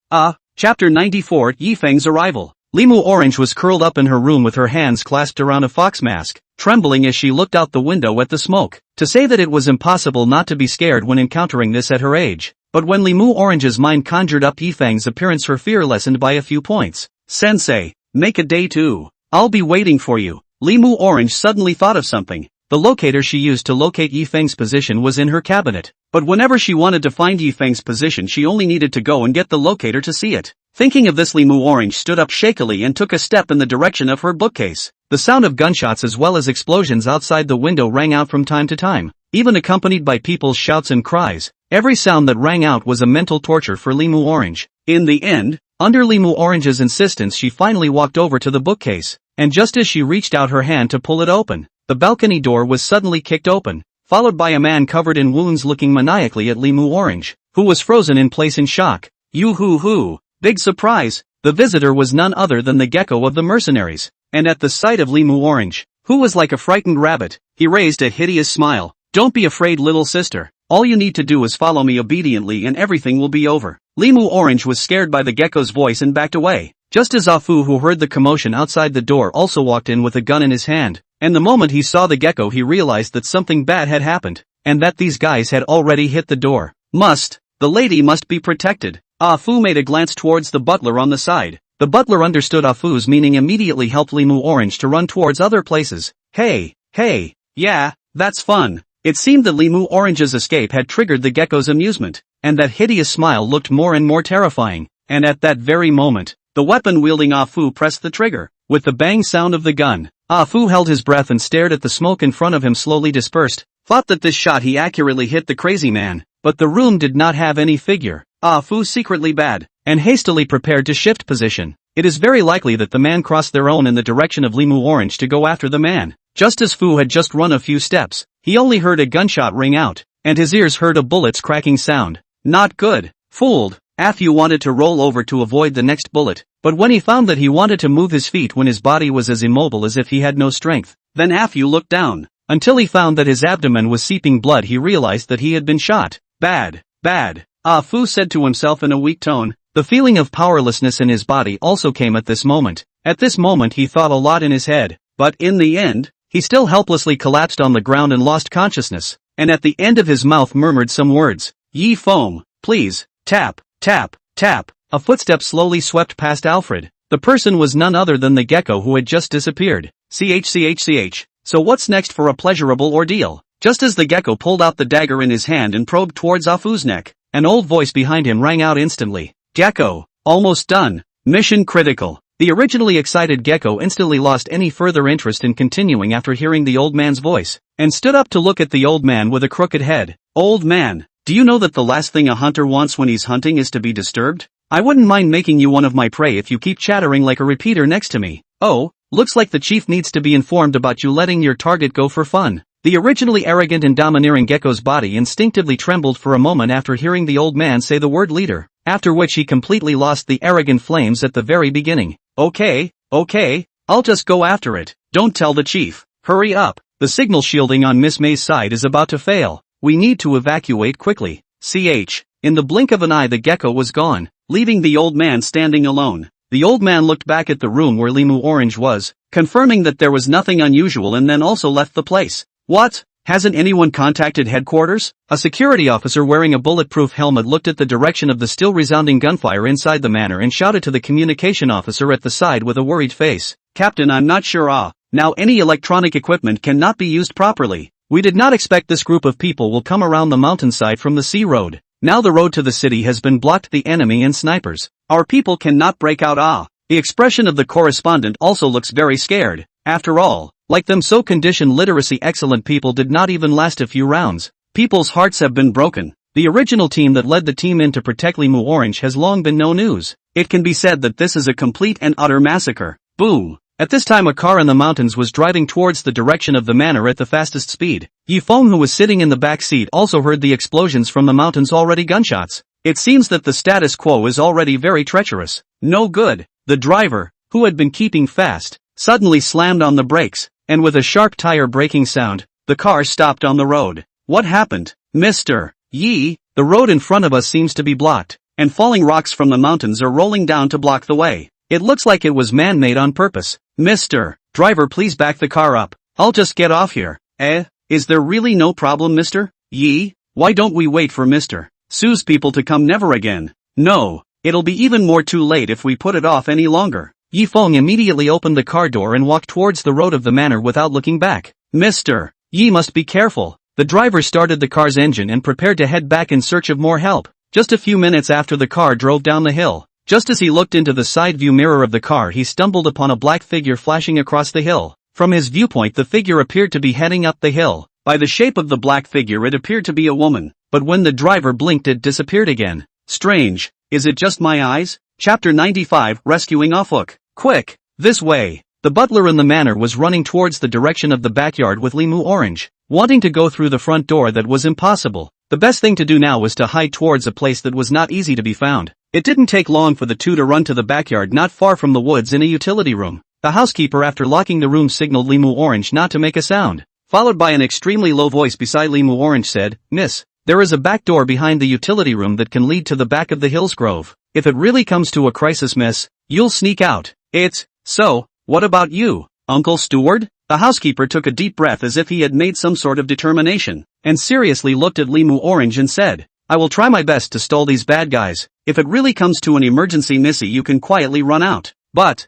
Chapter 94 Yifeng's Arrival. Limu Orange was curled up in her room with her hands clasped around a fox mask, trembling as she looked out the window at the smoke. To say that it was impossible not to be scared when encountering this at her age. But when Limu Orange's mind conjured up Yifeng's appearance, her fear lessened by a few points. Sensei, make a day too. I'll be waiting for you. Limu Orange suddenly thought of something. The locator she used to locate Yifeng's position was in her cabinet. But whenever she wanted to find Yifeng's position, she only needed to go and get the locator to see it. Thinking of this, Limu Orange stood up shakily and took a step in the direction of her bookcase. The sound of gunshots as well as explosions outside the window rang out from time to time, even accompanied by people's shouts and cries. Every sound that rang out was a mental torture for Limu Orange. In the end, under Limu Orange's insistence, she finally walked over to the bookcase, and just as she reached out her hand to pull it open, the balcony door was suddenly kicked open, followed by a man covered in wounds looking maniacally at Limu Orange, who was frozen in place in shock. Yoo-hoo-hoo! Big surprise! The visitor was none other than the gecko of the mercenaries, and at the sight of Limu Orange, who was like a frightened rabbit, he raised a hideous smile. Don't be afraid, little sister. All you need to do is follow me obediently and everything will be over. Limu Orange was scared by the gecko's voice and backed away. Just as Afu, who heard the commotion outside the door, also walked in with a gun in his hand, and the moment he saw the gecko he realized that something bad had happened, and that these guys had already hit the door. The lady must be protected. Afu made a glance towards the butler on the side. The butler understood Afu's meaning, immediately helped Limu Orange to run towards other places. Hey, yeah, that's fun. It seemed that Limu Orange's escape had triggered the gecko's amusement, and that hideous smile looked more and more terrifying, and at that very moment, the weapon-wielding Afu pressed the trigger. With the bang sound of the gun, Afu held his breath and stared at the smoke in front of him slowly dispersed, thought that this shot he accurately hit the crazy man, but the room did not have any figure. Afu secretly bad, and hastily prepared to shift position. It is very likely that the man crossed their own in the direction of Limu Orange to go after the man. Just as Fu had just run a few steps, he only heard a gunshot ring out, and his ears heard a bullet's cracking sound. Not good. Fooled, Afu wanted to roll over to avoid the next bullet, but when he found that he wanted to move his feet when his body was as immobile as if he had no strength, then Afu looked down. Until he found that his abdomen was seeping blood, he realized that he had been shot. Bad. Afu said to himself in a weak tone. The feeling of powerlessness in his body also came at this moment. At this moment he thought a lot in his head, but in the end, he still helplessly collapsed on the ground and lost consciousness, and at the end of his mouth murmured some words. Yi foam, please, tap, tap, tap. A footstep slowly swept past Alfred. The person was none other than the gecko who had just disappeared. Ch. So what's next for a pleasurable ordeal? Just as the gecko pulled out the dagger in his hand and probed towards Afu's neck, an old voice behind him rang out instantly. Gecko, almost done. Mission critical. The originally excited gecko instantly lost any further interest in continuing after hearing the old man's voice, and stood up to look at the old man with a crooked head. Old man, do you know that the last thing a hunter wants when he's hunting is to be disturbed? I wouldn't mind making you one of my prey if you keep chattering like a repeater next to me. Oh, looks like the chief needs to be informed about you letting your target go for fun. The originally arrogant and domineering gecko's body instinctively trembled for a moment after hearing the old man say the word leader, after which he completely lost the arrogant flames at the very beginning. Okay, I'll just go after it. Don't tell the chief. Hurry up. The signal shielding on Miss May's side is about to fail. We need to evacuate quickly. In the blink of an eye the gecko was gone, leaving the old man standing alone. The old man looked back at the room where Limu Orange was, confirming that there was nothing unusual, and then also left the place. What? Hasn't anyone contacted headquarters? A security officer wearing a bulletproof helmet looked at the direction of the still resounding gunfire inside the manor and shouted to the communication officer at the side with a worried face. Captain, I'm not sure. Now any electronic equipment cannot be used properly. We did not expect this group of people will come around the mountainside from the sea road. Now the road to the city has been blocked, the enemy and snipers. Our people cannot break out. The expression of the correspondent also looks very scared. After all, like them so conditioned literacy excellent people did not even last a few rounds. People's hearts have been broken. The original team that led the team in to protect Limu Orange has long been no news. It can be said that this is a complete and utter massacre. Boom! At this time a car in the mountains was driving towards the direction of the manor at the fastest speed. Yifeng, who was sitting in the back seat, also heard the explosions from the mountains, already gunshots. It seems that the status quo is already very treacherous. No good. The driver, who had been keeping fast, suddenly slammed on the brakes, and with a sharp tire braking sound, the car stopped on the road. What happened, Mr. Yi? The road in front of us seems to be blocked, and falling rocks from the mountains are rolling down to block the way. It looks like it was man-made on purpose. Mr. Driver, please back the car up. I'll just get off here. Is there really no problem, Mr. Yi? Why don't we wait for Mr. Su's people to come? Never again. No, it'll be even more too late if we put it off any longer. Yi Feng immediately opened the car door and walked towards the road of the manor without looking back. Mr. Yi must be careful. The driver started the car's engine and prepared to head back in search of more help. Just a few minutes after the car drove down the hill, just as he looked into the side view mirror of the car, he stumbled upon a black figure flashing across the hill. From his viewpoint, the figure appeared to be heading up the hill. By the shape of the black figure, it appeared to be a woman, but when the driver blinked, it disappeared again. Strange. Is it just my eyes? Chapter 95, Rescuing Afuk. Quick! This way! The butler in the manor was running towards the direction of the backyard with Limu Orange. Wanting to go through the front door, that was impossible. The best thing to do now was to hide towards a place that was not easy to be found. It didn't take long for the two to run to the backyard not far from the woods in a utility room. The housekeeper, after locking the room, signaled Limu Orange not to make a sound. Followed by an extremely low voice beside Limu Orange said, "Miss, there is a back door behind the utility room that can lead to the back of the Hills Grove. If it really comes to a crisis, miss, you'll sneak out." So, what about you, Uncle Steward? The housekeeper took a deep breath as if he had made some sort of determination, and seriously looked at Limu Orange and said, "I will try my best to stall these bad guys. If it really comes to an emergency, missy, you can quietly run out. But,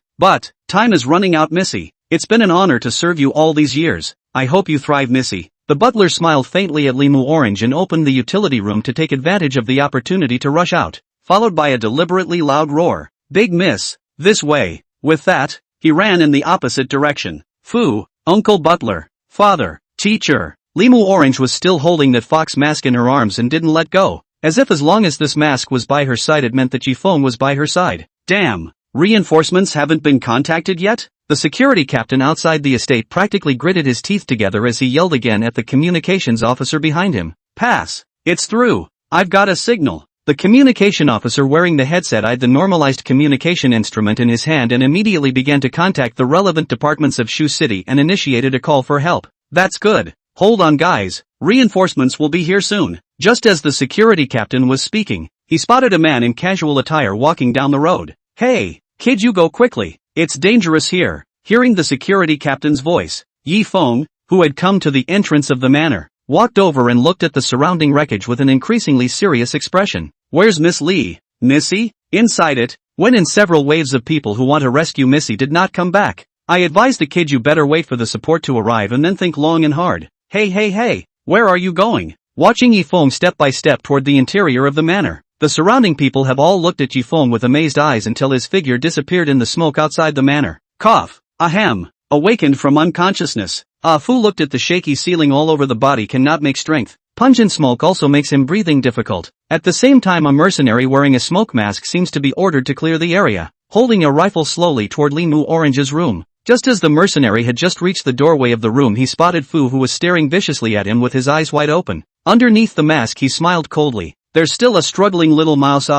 time is running out, missy. It's been an honor to serve you all these years. I hope you thrive, missy." The butler smiled faintly at Limu Orange and opened the utility room to take advantage of the opportunity to rush out, followed by a deliberately loud roar. "Big miss, this way." With that, he ran in the opposite direction. Fu, Uncle Butler, Father, Teacher. Limu Orange was still holding that fox mask in her arms and didn't let go, as if as long as this mask was by her side it meant that Yifeng was by her side. Damn, reinforcements haven't been contacted yet? The security captain outside the estate practically gritted his teeth together as he yelled again at the communications officer behind him. "Pass, it's through. I've got a signal." The communication officer wearing the headset eyed the normalized communication instrument in his hand and immediately began to contact the relevant departments of Shu City and initiated a call for help. "That's good. Hold on, guys. Reinforcements will be here soon." Just as the security captain was speaking, he spotted a man in casual attire walking down the road. "Hey, kid, you go quickly. It's dangerous here." Hearing the security captain's voice, Yi Feng, who had come to the entrance of the manor, walked over and looked at the surrounding wreckage with an increasingly serious expression. "Where's Miss Lee? Missy?" "Inside it." When in several waves of people who want to rescue Missy did not come back. "I advise the kid you better wait for the support to arrive and then think long and hard." Hey, where are you going?" Watching Yifeng step by step toward the interior of the manor, the surrounding people have all looked at Yifeng with amazed eyes until his figure disappeared in the smoke outside the manor. Cough. Ahem. Awakened from unconsciousness. Fu looked at the shaky ceiling. All over the body cannot make strength. Pungent smoke also makes him breathing difficult. At the same time, a mercenary wearing a smoke mask seems to be ordered to clear the area, holding a rifle slowly toward Limu Orange's room. Just as the mercenary had just reached the doorway of the room, he spotted Fu, who was staring viciously at him with his eyes wide open. Underneath the mask he smiled coldly. "There's still a struggling little mouse.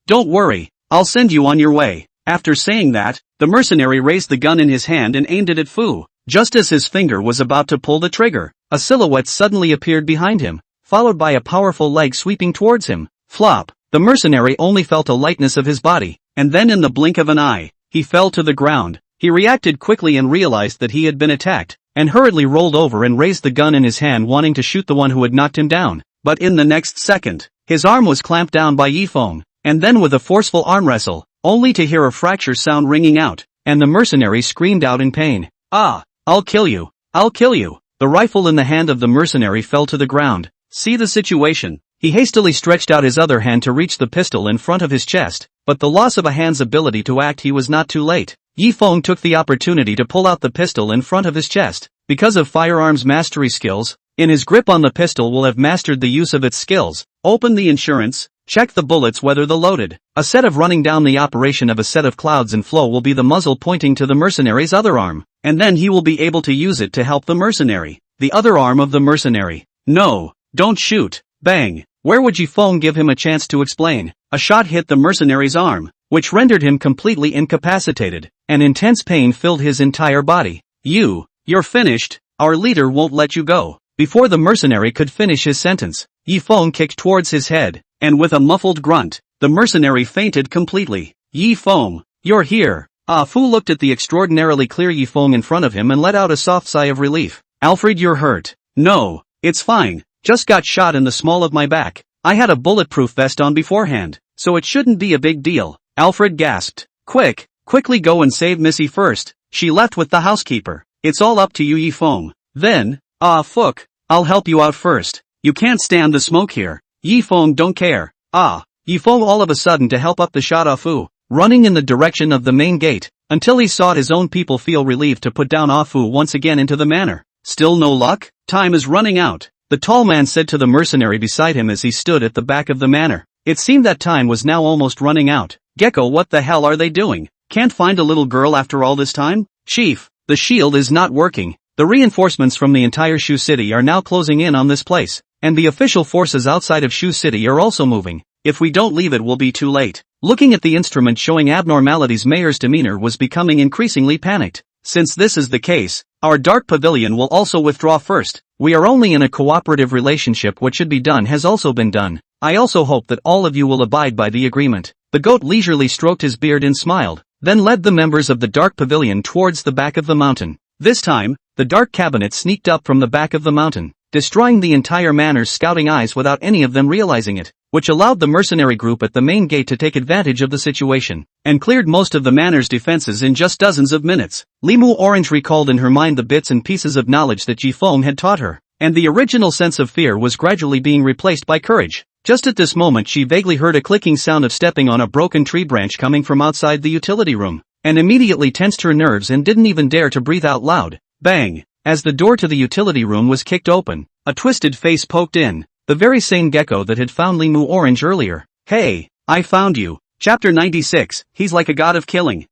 Don't worry, I'll send you on your way." After saying that, the mercenary raised the gun in his hand and aimed it at Fu. Just as his finger was about to pull the trigger, a silhouette suddenly appeared behind him, followed by a powerful leg sweeping towards him. Flop! The mercenary only felt a lightness of his body, and then in the blink of an eye, he fell to the ground. He reacted quickly and realized that he had been attacked, and hurriedly rolled over and raised the gun in his hand, wanting to shoot the one who had knocked him down. But in the next second, his arm was clamped down by Yifeng, and then with a forceful arm wrestle, only to hear a fracture sound ringing out, and the mercenary screamed out in pain. I'll kill you. I'll kill you." The rifle in the hand of the mercenary fell to the ground. See the situation. He hastily stretched out his other hand to reach the pistol in front of his chest, but the loss of a hand's ability to act, he was not too late. Yifeng took the opportunity to pull out the pistol in front of his chest. Because of firearms mastery skills, in his grip on the pistol will have mastered the use of its skills. Open the insurance, check the bullets whether the loaded. A set of running down the operation of a set of clouds and flow will be the muzzle pointing to the mercenary's other arm, and then he will be able to use it to help the mercenary. The other arm of the mercenary. "No, don't shoot." Bang! Where would Yifeng give him a chance to explain? A shot hit the mercenary's arm, which rendered him completely incapacitated. An intense pain filled his entire body. You're finished, our leader won't let you go. Before the mercenary could finish his sentence, Yifeng kicked towards his head, and with a muffled grunt, the mercenary fainted completely. Yifeng, you're here. Ah Fu looked at the extraordinarily clear Yifeng in front of him and let out a soft sigh of relief. Alfred, you're hurt. No, it's fine, just got shot in the small of my back. I had a bulletproof vest on beforehand, so it shouldn't be a big deal. Alfred gasped. Quickly go and save Missy first. She left with the housekeeper. It's all up to you, Yifeng. Then, fuck, I'll help you out first. You can't stand the smoke here. Yifeng don't care. Yifeng all of a sudden to help up the shot Ah Fu, running in the direction of the main gate, until he saw his own people feel relieved to put down Ah Fu once again into the manor. Still no luck? Time is running out, the tall man said to the mercenary beside him as he stood at the back of the manor. It seemed that time was now almost running out. Gecko, what the hell are they doing? Can't find a little girl after all this time? Chief, the shield is not working. The reinforcements from the entire Shu City are now closing in on this place, and the official forces outside of Shu City are also moving. If we don't leave it will be too late. Looking at the instrument showing abnormalities, Mayor's demeanor was becoming increasingly panicked. Since this is the case, our Dark Pavilion will also withdraw first. We are only in a cooperative relationship. What should be done has also been done. I also hope that all of you will abide by the agreement. The goat leisurely stroked his beard and smiled, then led the members of the Dark Pavilion towards the back of the mountain. This time, the Dark Cabinet sneaked up from the back of the mountain, destroying the entire manor's scouting eyes without any of them realizing it, which allowed the mercenary group at the main gate to take advantage of the situation, and cleared most of the manor's defenses in just dozens of minutes. Limu Orange recalled in her mind the bits and pieces of knowledge that Yifeng had taught her, and the original sense of fear was gradually being replaced by courage. Just at this moment she vaguely heard a clicking sound of stepping on a broken tree branch coming from outside the utility room, and immediately tensed her nerves and didn't even dare to breathe out loud. Bang! As the door to the utility room was kicked open, a twisted face poked in, the very same gecko that had found Limu Orange earlier. Hey, I found you. Chapter 96, he's like a god of killing.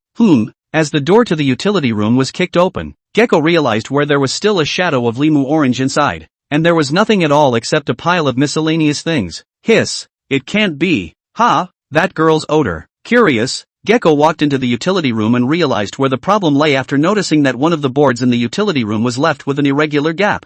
As the door to the utility room was kicked open, Gecko realized where there was still a shadow of Limu Orange inside, and there was nothing at all except a pile of miscellaneous things. Hiss, it can't be. That girl's odor. Curious, Gecko walked into the utility room and realized where the problem lay after noticing that one of the boards in the utility room was left with an irregular gap.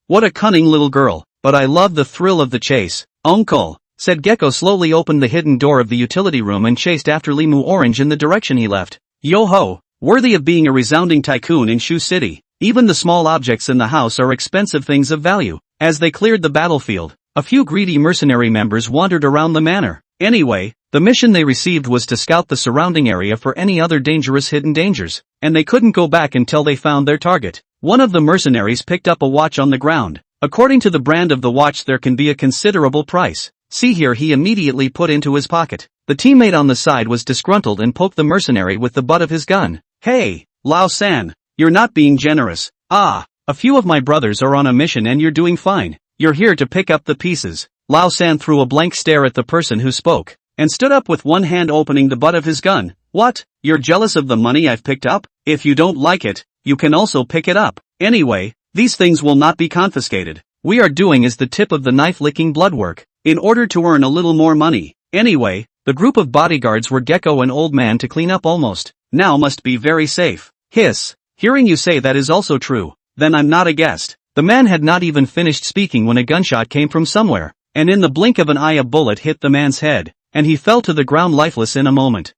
What a cunning little girl, but I love the thrill of the chase. Uncle, said Gecko, slowly opened the hidden door of the utility room and chased after Limu Orange in the direction he left. Yo-ho, worthy of being a resounding tycoon in Shu City. Even the small objects in the house are expensive things of value. As they cleared the battlefield, a few greedy mercenary members wandered around the manor. Anyway, the mission they received was to scout the surrounding area for any other dangerous hidden dangers, and they couldn't go back until they found their target. One of the mercenaries picked up a watch on the ground. According to the brand of the watch there can be a considerable price. See here, he immediately put into his pocket. The teammate on the side was disgruntled and poked the mercenary with the butt of his gun. Hey, Lao-san, you're not being generous. A few of my brothers are on a mission and you're doing fine. You're here to pick up the pieces. Lao-san threw a blank stare at the person who spoke, and stood up with one hand opening the butt of his gun. What? You're jealous of the money I've picked up? If you don't like it, you can also pick it up. Anyway, these things will not be confiscated. We are doing is the tip of the knife-licking blood work, in order to earn a little more money. Anyway, the group of bodyguards were Gecko and Old Man to clean up almost. Now must be very safe. Hiss, hearing you say that is also true. Then I'm not a guest. The man had not even finished speaking when a gunshot came from somewhere, and in the blink of an eye a bullet hit the man's head, and he fell to the ground lifeless in a moment.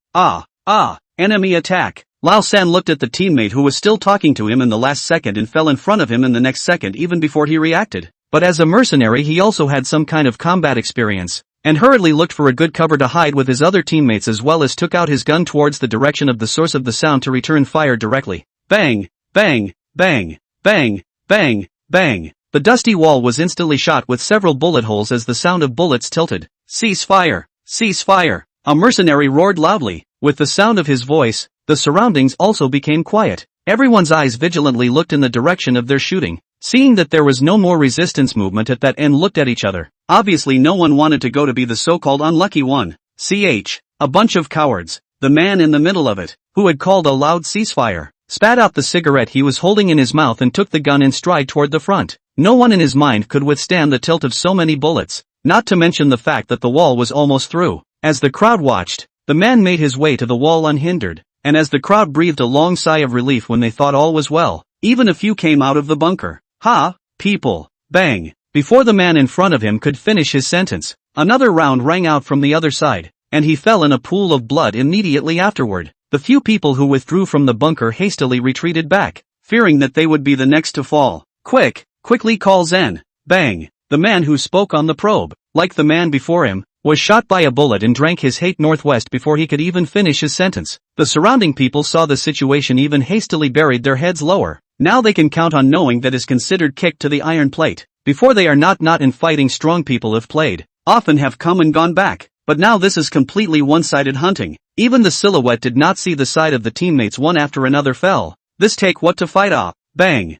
Enemy attack. Lao-san looked at the teammate who was still talking to him in the last second and fell in front of him in the next second even before he reacted. But as a mercenary he also had some kind of combat experience, and hurriedly looked for a good cover to hide with his other teammates as well as took out his gun towards the direction of the source of the sound to return fire directly. Bang! Bang! Bang! Bang! Bang! Bang! The dusty wall was instantly shot with several bullet holes as the sound of bullets tilted. Cease fire! Cease fire! A mercenary roared loudly. With the sound of his voice, the surroundings also became quiet. Everyone's eyes vigilantly looked in the direction of their shooting. Seeing that there was no more resistance movement at that end, looked at each other. Obviously no one wanted to go to be the so-called unlucky one. A bunch of cowards. The man in the middle of it, who had called a loud ceasefire, spat out the cigarette he was holding in his mouth and took the gun in stride toward the front. No one in his mind could withstand the tilt of so many bullets, not to mention the fact that the wall was almost through. As the crowd watched, The man made his way to the wall unhindered, and as the crowd breathed a long sigh of relief when they thought all was well, even a few came out of the bunker. Ha! People! Bang! Before the man in front of him could finish his sentence, another round rang out from the other side, and he fell in a pool of blood immediately afterward. The few people who withdrew from the bunker hastily retreated back, fearing that they would be the next to fall. Quickly call Zen. Bang! The man who spoke on the probe, like the man before him, was shot by a bullet and drank his hate northwest before he could even finish his sentence. The surrounding people saw the situation even hastily buried their heads lower. Now they can count on knowing that is considered kick to the iron plate. Before they are not in fighting. Strong people have played, often have come and gone back, but now this is completely one-sided hunting. Even the silhouette did not see the side of the teammates. One after another fell. This take what to fight off. Bang!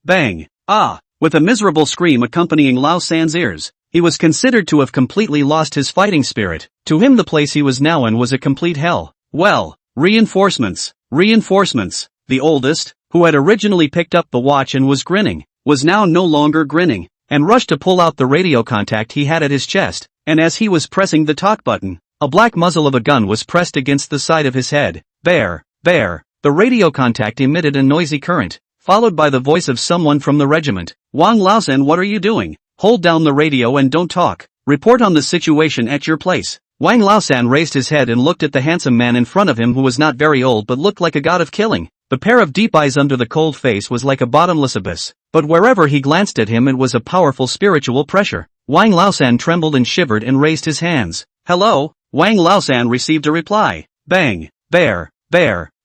Bang! With a miserable scream accompanying Lao San's ears. He was considered to have completely lost his fighting spirit. To him the place he was now in was a complete hell. Well, reinforcements. The oldest, who had originally picked up the watch and was grinning, was now no longer grinning, and rushed to pull out the radio contact he had at his chest, and as he was pressing the talk button, a black muzzle of a gun was pressed against the side of his head. Bear. The radio contact emitted a noisy current, followed by the voice of someone from the regiment. Wang Laosan, what are you doing? Hold down the radio and don't talk. Report on the situation at your place. Wang Laosan raised his head and looked at the handsome man in front of him who was not very old but looked like a god of killing. The pair of deep eyes under the cold face was like a bottomless abyss, but wherever he glanced at him it was a powerful spiritual pressure. Wang Laosan trembled and shivered and raised his hands. Hello? Wang Laosan received a reply. Bang! Bear!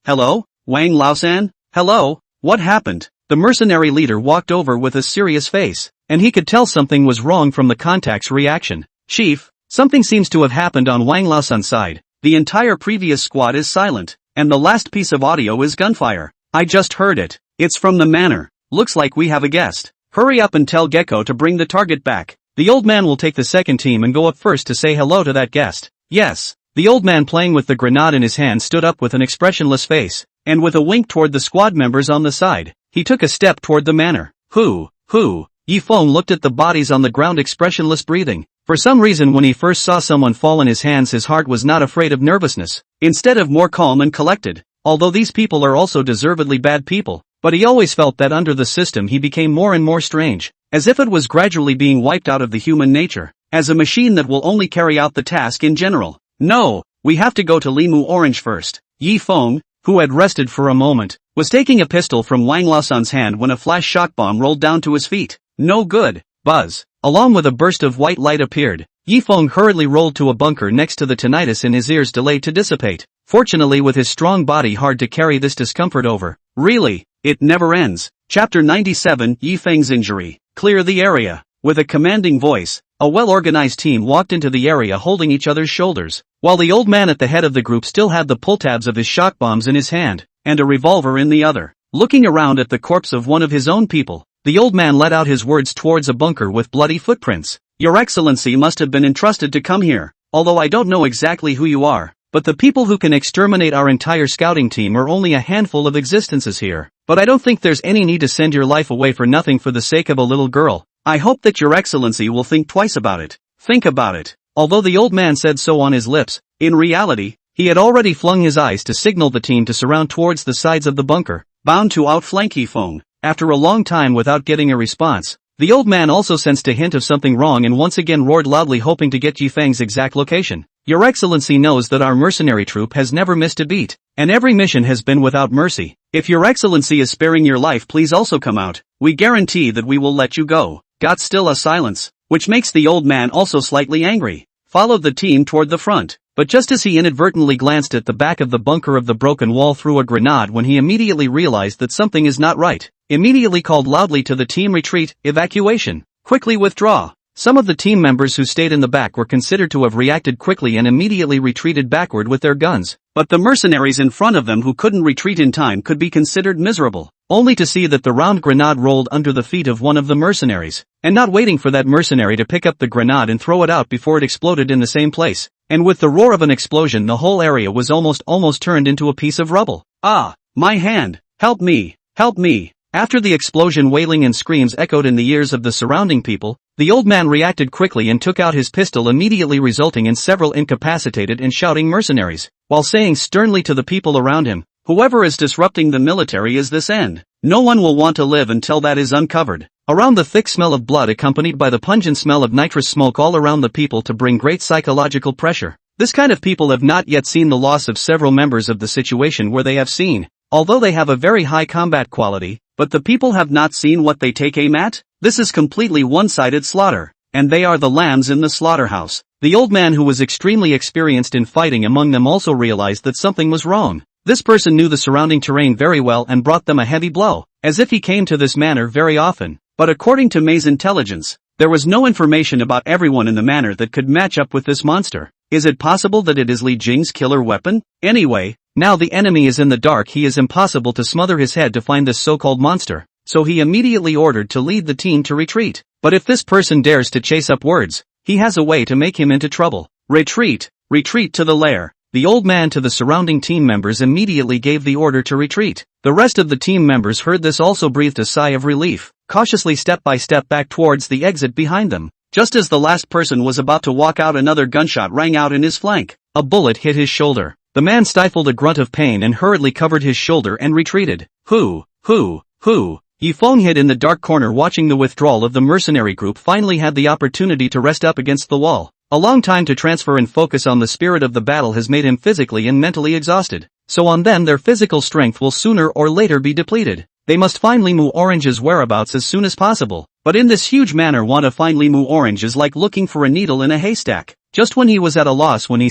Hello? Wang Laosan? Hello? What happened? The mercenary leader walked over with a serious face, and he could tell something was wrong from the contact's reaction. Chief, something seems to have happened on Wang Laosan's side. The entire previous squad is silent, and the last piece of audio is gunfire. I just heard it. It's from the manor. Looks like we have a guest. Hurry up and tell Gecko to bring the target back. The old man will take the second team and go up first to say hello to that guest. Yes. The old man playing with the grenade in his hand stood up with an expressionless face, and with a wink toward the squad members on the side, he took a step toward the manor. Who? Yifeng looked at the bodies on the ground, expressionless, breathing. For some reason when he first saw someone fall in his hands his heart was not afraid of nervousness, instead of more calm and collected. Although these people are also deservedly bad people, but he always felt that under the system he became more and more strange, as if it was gradually being wiped out of the human nature, as a machine that will only carry out the task in general. No, we have to go to Limu Orange first. Yifeng, who had rested for a moment, was taking a pistol from Wang Laosan's hand when a flash shock bomb rolled down to his feet. No good. Buzz. Along with a burst of white light appeared. Yifeng hurriedly rolled to a bunker next to the tinnitus in his ears delayed to dissipate. Fortunately with his strong body hard to carry this discomfort over. Really, it never ends. Chapter 97, Yifeng's injury. Clear the area. With a commanding voice, a well-organized team walked into the area holding each other's shoulders, while the old man at the head of the group still had the pull tabs of his shock bombs in his hand, and a revolver in the other. Looking around at the corpse of one of his own people, the old man let out his words towards a bunker with bloody footprints. Your Excellency must have been entrusted to come here, although I don't know exactly who you are, but the people who can exterminate our entire scouting team are only a handful of existences here. But I don't think there's any need to send your life away for nothing for the sake of a little girl. I hope that your Excellency will think twice about it. Think about it. Although the old man said so on his lips, in reality, he had already flung his eyes to signal the team to surround towards the sides of the bunker, bound to outflank Yifeng. After a long time without getting a response, the old man also sensed a hint of something wrong and once again roared loudly, hoping to get Yifeng's exact location. Your Excellency knows that our mercenary troop has never missed a beat, and every mission has been without mercy. If your Excellency is sparing your life, please also come out. We guarantee that we will let you go. Got still a silence, which makes the old man also slightly angry. Followed the team toward the front, but just as he inadvertently glanced at the back of the bunker of the broken wall through a grenade when he immediately realized that something is not right, immediately called loudly to the team, retreat, evacuation, quickly withdraw. Some of the team members who stayed in the back were considered to have reacted quickly and immediately retreated backward with their guns, but the mercenaries in front of them who couldn't retreat in time could be considered miserable, only to see that the round grenade rolled under the feet of one of the mercenaries, and not waiting for that mercenary to pick up the grenade and throw it out before it exploded in the same place, and with the roar of an explosion the whole area was almost turned into a piece of rubble. Ah, my hand! Help me! Help me! After the explosion, wailing and screams echoed in the ears of the surrounding people, The old man reacted quickly and took out his pistol, immediately resulting in several incapacitated and shouting mercenaries, while saying sternly to the people around him, "Whoever is disrupting the military is this end. No one will want to live until that is uncovered." Around the thick smell of blood accompanied by the pungent smell of nitrous smoke all around the people to bring great psychological pressure. This kind of people have not yet seen the loss of several members of the situation where they have seen, although they have a very high combat quality, but the people have not seen what they take aim at? This is completely one-sided slaughter, and they are the lambs in the slaughterhouse. The old man, who was extremely experienced in fighting among them, also realized that something was wrong. This person knew the surrounding terrain very well and brought them a heavy blow, as if he came to this manor very often. But according to Mei's intelligence, there was no information about everyone in the manor that could match up with this monster. Is it possible that it is Li Jing's killer weapon? Anyway, now the enemy is in the dark. He is impossible to smother his head to find this so-called monster, so he immediately ordered to lead the team to retreat. But if this person dares to chase upwards, he has a way to make him into trouble. Retreat! Retreat to the lair! The old man to the surrounding team members immediately gave the order to retreat. The rest of the team members heard this, also breathed a sigh of relief, cautiously step by step back towards the exit behind them. Just as the last person was about to walk out, another gunshot rang out in his flank. A bullet hit his shoulder. The man stifled a grunt of pain and hurriedly covered his shoulder and retreated. Who? Yifeng hid in the dark corner watching the withdrawal of the mercenary group, finally had the opportunity to rest up against the wall. A long time to transfer and focus on the spirit of the battle has made him physically and mentally exhausted. So on them, their physical strength will sooner or later be depleted. They must find Limu Orange's whereabouts as soon as possible. But in this huge manner, want to find Limu Orange is like looking for a needle in a haystack. Just when he was at a loss, he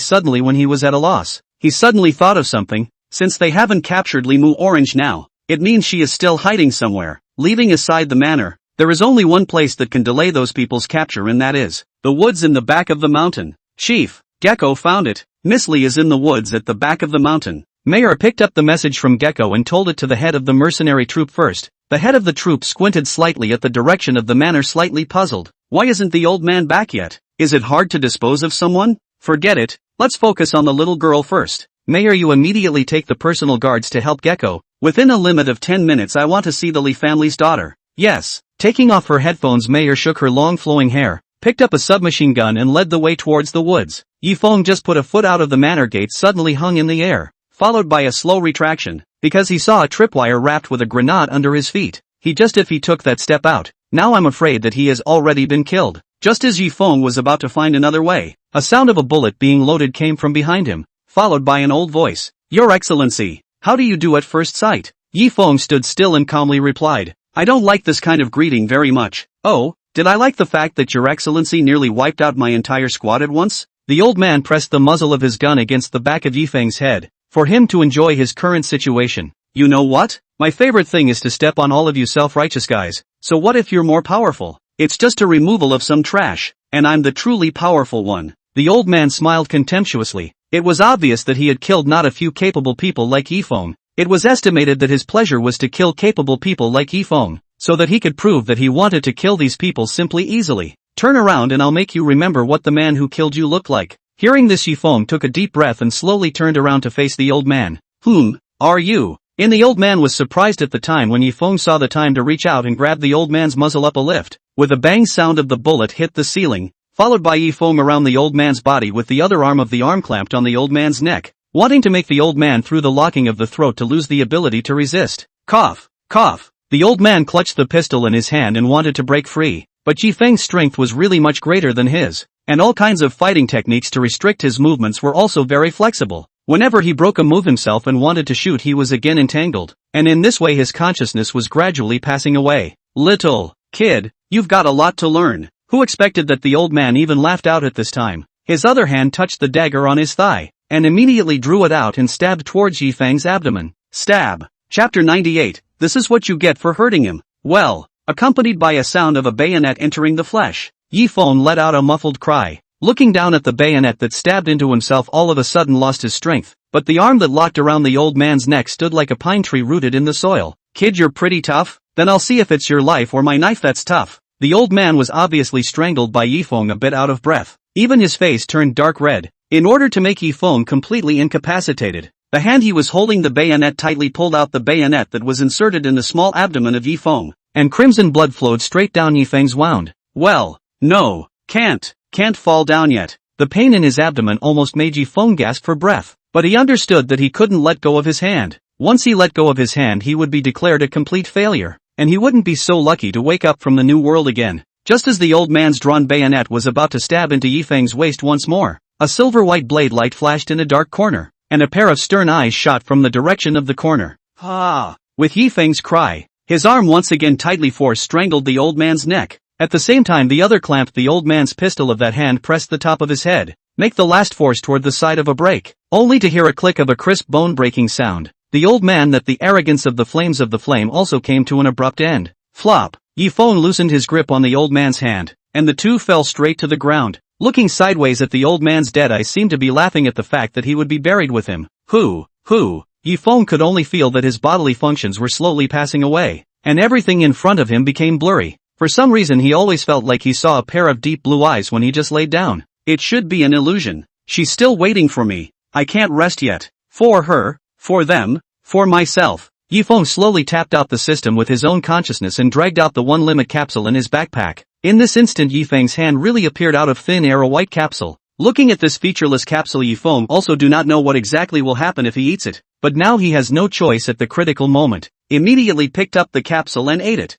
suddenly thought of something. Since they haven't captured Limu Orange now, it means she is still hiding somewhere. Leaving aside the manor, there is only one place that can delay those people's capture, and that is the woods in the back of the mountain. Chief, Gecko found it. Miss Li is in the woods at the back of the mountain. Mayor picked up the message from Gecko and told it to the head of the mercenary troop first. The head of the troop squinted slightly at the direction of the manor, slightly puzzled. Why isn't the old man back yet? Is it hard to dispose of someone? Forget it, let's focus on the little girl first. Mayor, you immediately take the personal guards to help Gecko. Within a limit of 10 minutes I want to see the Li family's daughter. Yes. Taking off her headphones, Mayor shook her long flowing hair, picked up a submachine gun and led the way towards the woods. Yifeng just put a foot out of the manor gate, suddenly hung in the air, followed by a slow retraction, because he saw a tripwire wrapped with a grenade under his feet. If he took that step out, now I'm afraid that he has already been killed. Just as Yifeng was about to find another way, a sound of a bullet being loaded came from behind him, followed by an old voice. Your Excellency, how do you do at first sight? Yifeng stood still and calmly replied, I don't like this kind of greeting very much. Oh, did I like the fact that Your Excellency nearly wiped out my entire squad at once? The old man pressed the muzzle of his gun against the back of Yifeng's head, for him to enjoy his current situation. You know what? My favorite thing is to step on all of you self-righteous guys. So what if you're more powerful? It's just a removal of some trash, and I'm the truly powerful one. The old man smiled contemptuously. It was obvious that he had killed not a few capable people like Yifeng. It was estimated that his pleasure was to kill capable people like Yifeng, so that he could prove that he wanted to kill these people simply easily. Turn around and I'll make you remember what the man who killed you looked like. Hearing this, Yifeng took a deep breath and slowly turned around to face the old man. Whom are you? And the old man was surprised at the time when Yifeng saw the time to reach out and grab the old man's muzzle up a lift. With a bang, sound of the bullet hit the ceiling, followed by Yifeng around the old man's body with the other arm of the arm clamped on the old man's neck, wanting to make the old man through the locking of the throat to lose the ability to resist. Cough, cough. The old man clutched the pistol in his hand and wanted to break free, but Yifeng's strength was really much greater than his, and all kinds of fighting techniques to restrict his movements were also very flexible. Whenever he broke a move himself and wanted to shoot, he was again entangled, and in this way his consciousness was gradually passing away. Little kid, you've got a lot to learn. Who expected that? The old man even laughed out at this time. His other hand touched the dagger on his thigh, and immediately drew it out and stabbed towards Yifeng's abdomen. Stab. Chapter 98. This is what you get for hurting him. Well, accompanied by a sound of a bayonet entering the flesh, Yifeng let out a muffled cry. Looking down at the bayonet that stabbed into himself, all of a sudden lost his strength, but the arm that locked around the old man's neck stood like a pine tree rooted in the soil. Kid, you're pretty tough? Then I'll see if it's your life or my knife that's tough. The old man was obviously strangled by Yifeng, a bit out of breath. Even his face turned dark red. In order to make Yifeng completely incapacitated, the hand he was holding the bayonet tightly pulled out the bayonet that was inserted in the small abdomen of Yifeng, and crimson blood flowed straight down Yifeng's wound. Well, No, can't fall down yet. The pain in his abdomen almost made Yifeng gasp for breath, but he understood that he couldn't let go of his hand. Once he let go of his hand he would be declared a complete failure, and he wouldn't be so lucky to wake up from the new world again. Just as the old man's drawn bayonet was about to stab into Yifeng's waist once more, a silver-white blade light flashed in a dark corner, and a pair of stern eyes shot from the direction of the corner. Ah! With Yifeng's cry, his arm once again tightly force strangled the old man's neck. At the same time the other clamped the old man's pistol of that hand pressed the top of his head, make the last force toward the side of a break, only to hear a click of a crisp bone-breaking sound. The old man that the arrogance of the flames of the flame also came to an abrupt end. Flop! Yifeng loosened his grip on the old man's hand, and the two fell straight to the ground. Looking sideways at the old man's dead eyes seemed to be laughing at the fact that he would be buried with him. Yifeng could only feel that his bodily functions were slowly passing away, and everything in front of him became blurry. For some reason he always felt like he saw a pair of deep blue eyes when he just laid down. It should be an illusion. She's still waiting for me. I can't rest yet. For her, for them, for myself. Yifeng slowly tapped out the system with his own consciousness and dragged out the one-limit capsule in his backpack. In this instant Yifeng's hand really appeared out of thin air, a white capsule. Looking at this featureless capsule, Yifeng also do not know what exactly will happen if he eats it, but now he has no choice at the critical moment. Immediately picked up the capsule and ate it.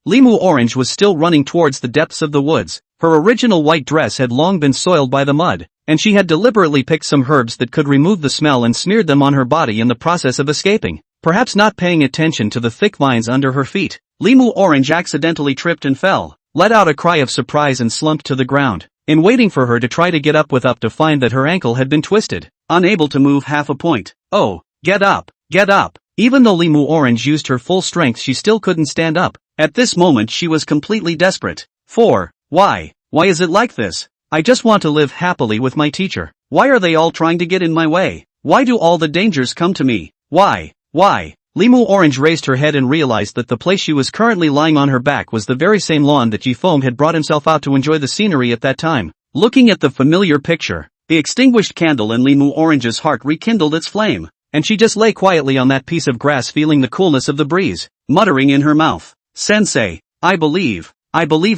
Limu Orange was still running towards the depths of the woods. Her original white dress had long been soiled by the mud, and she had deliberately picked some herbs that could remove the smell and smeared them on her body in the process of escaping. Perhaps not paying attention to the thick vines under her feet, Limu Orange accidentally tripped and fell, let out a cry of surprise and slumped to the ground. In waiting for her to try to get up to find that her ankle had been twisted, unable to move half a point. Oh, get up! Even though Limu Orange used her full strength she still couldn't stand up. At this moment she was completely desperate. Why is it like this? I just want to live happily with my teacher. Why are they all trying to get in my way? Why do all the dangers come to me? Why? Limu Orange raised her head and realized that the place she was currently lying on her back was the very same lawn that Yifeng had brought himself out to enjoy the scenery at that time. Looking at the familiar picture, the extinguished candle in Limu Orange's heart rekindled its flame, and she just lay quietly on that piece of grass feeling the coolness of the breeze, muttering in her mouth, "Sensei, I believe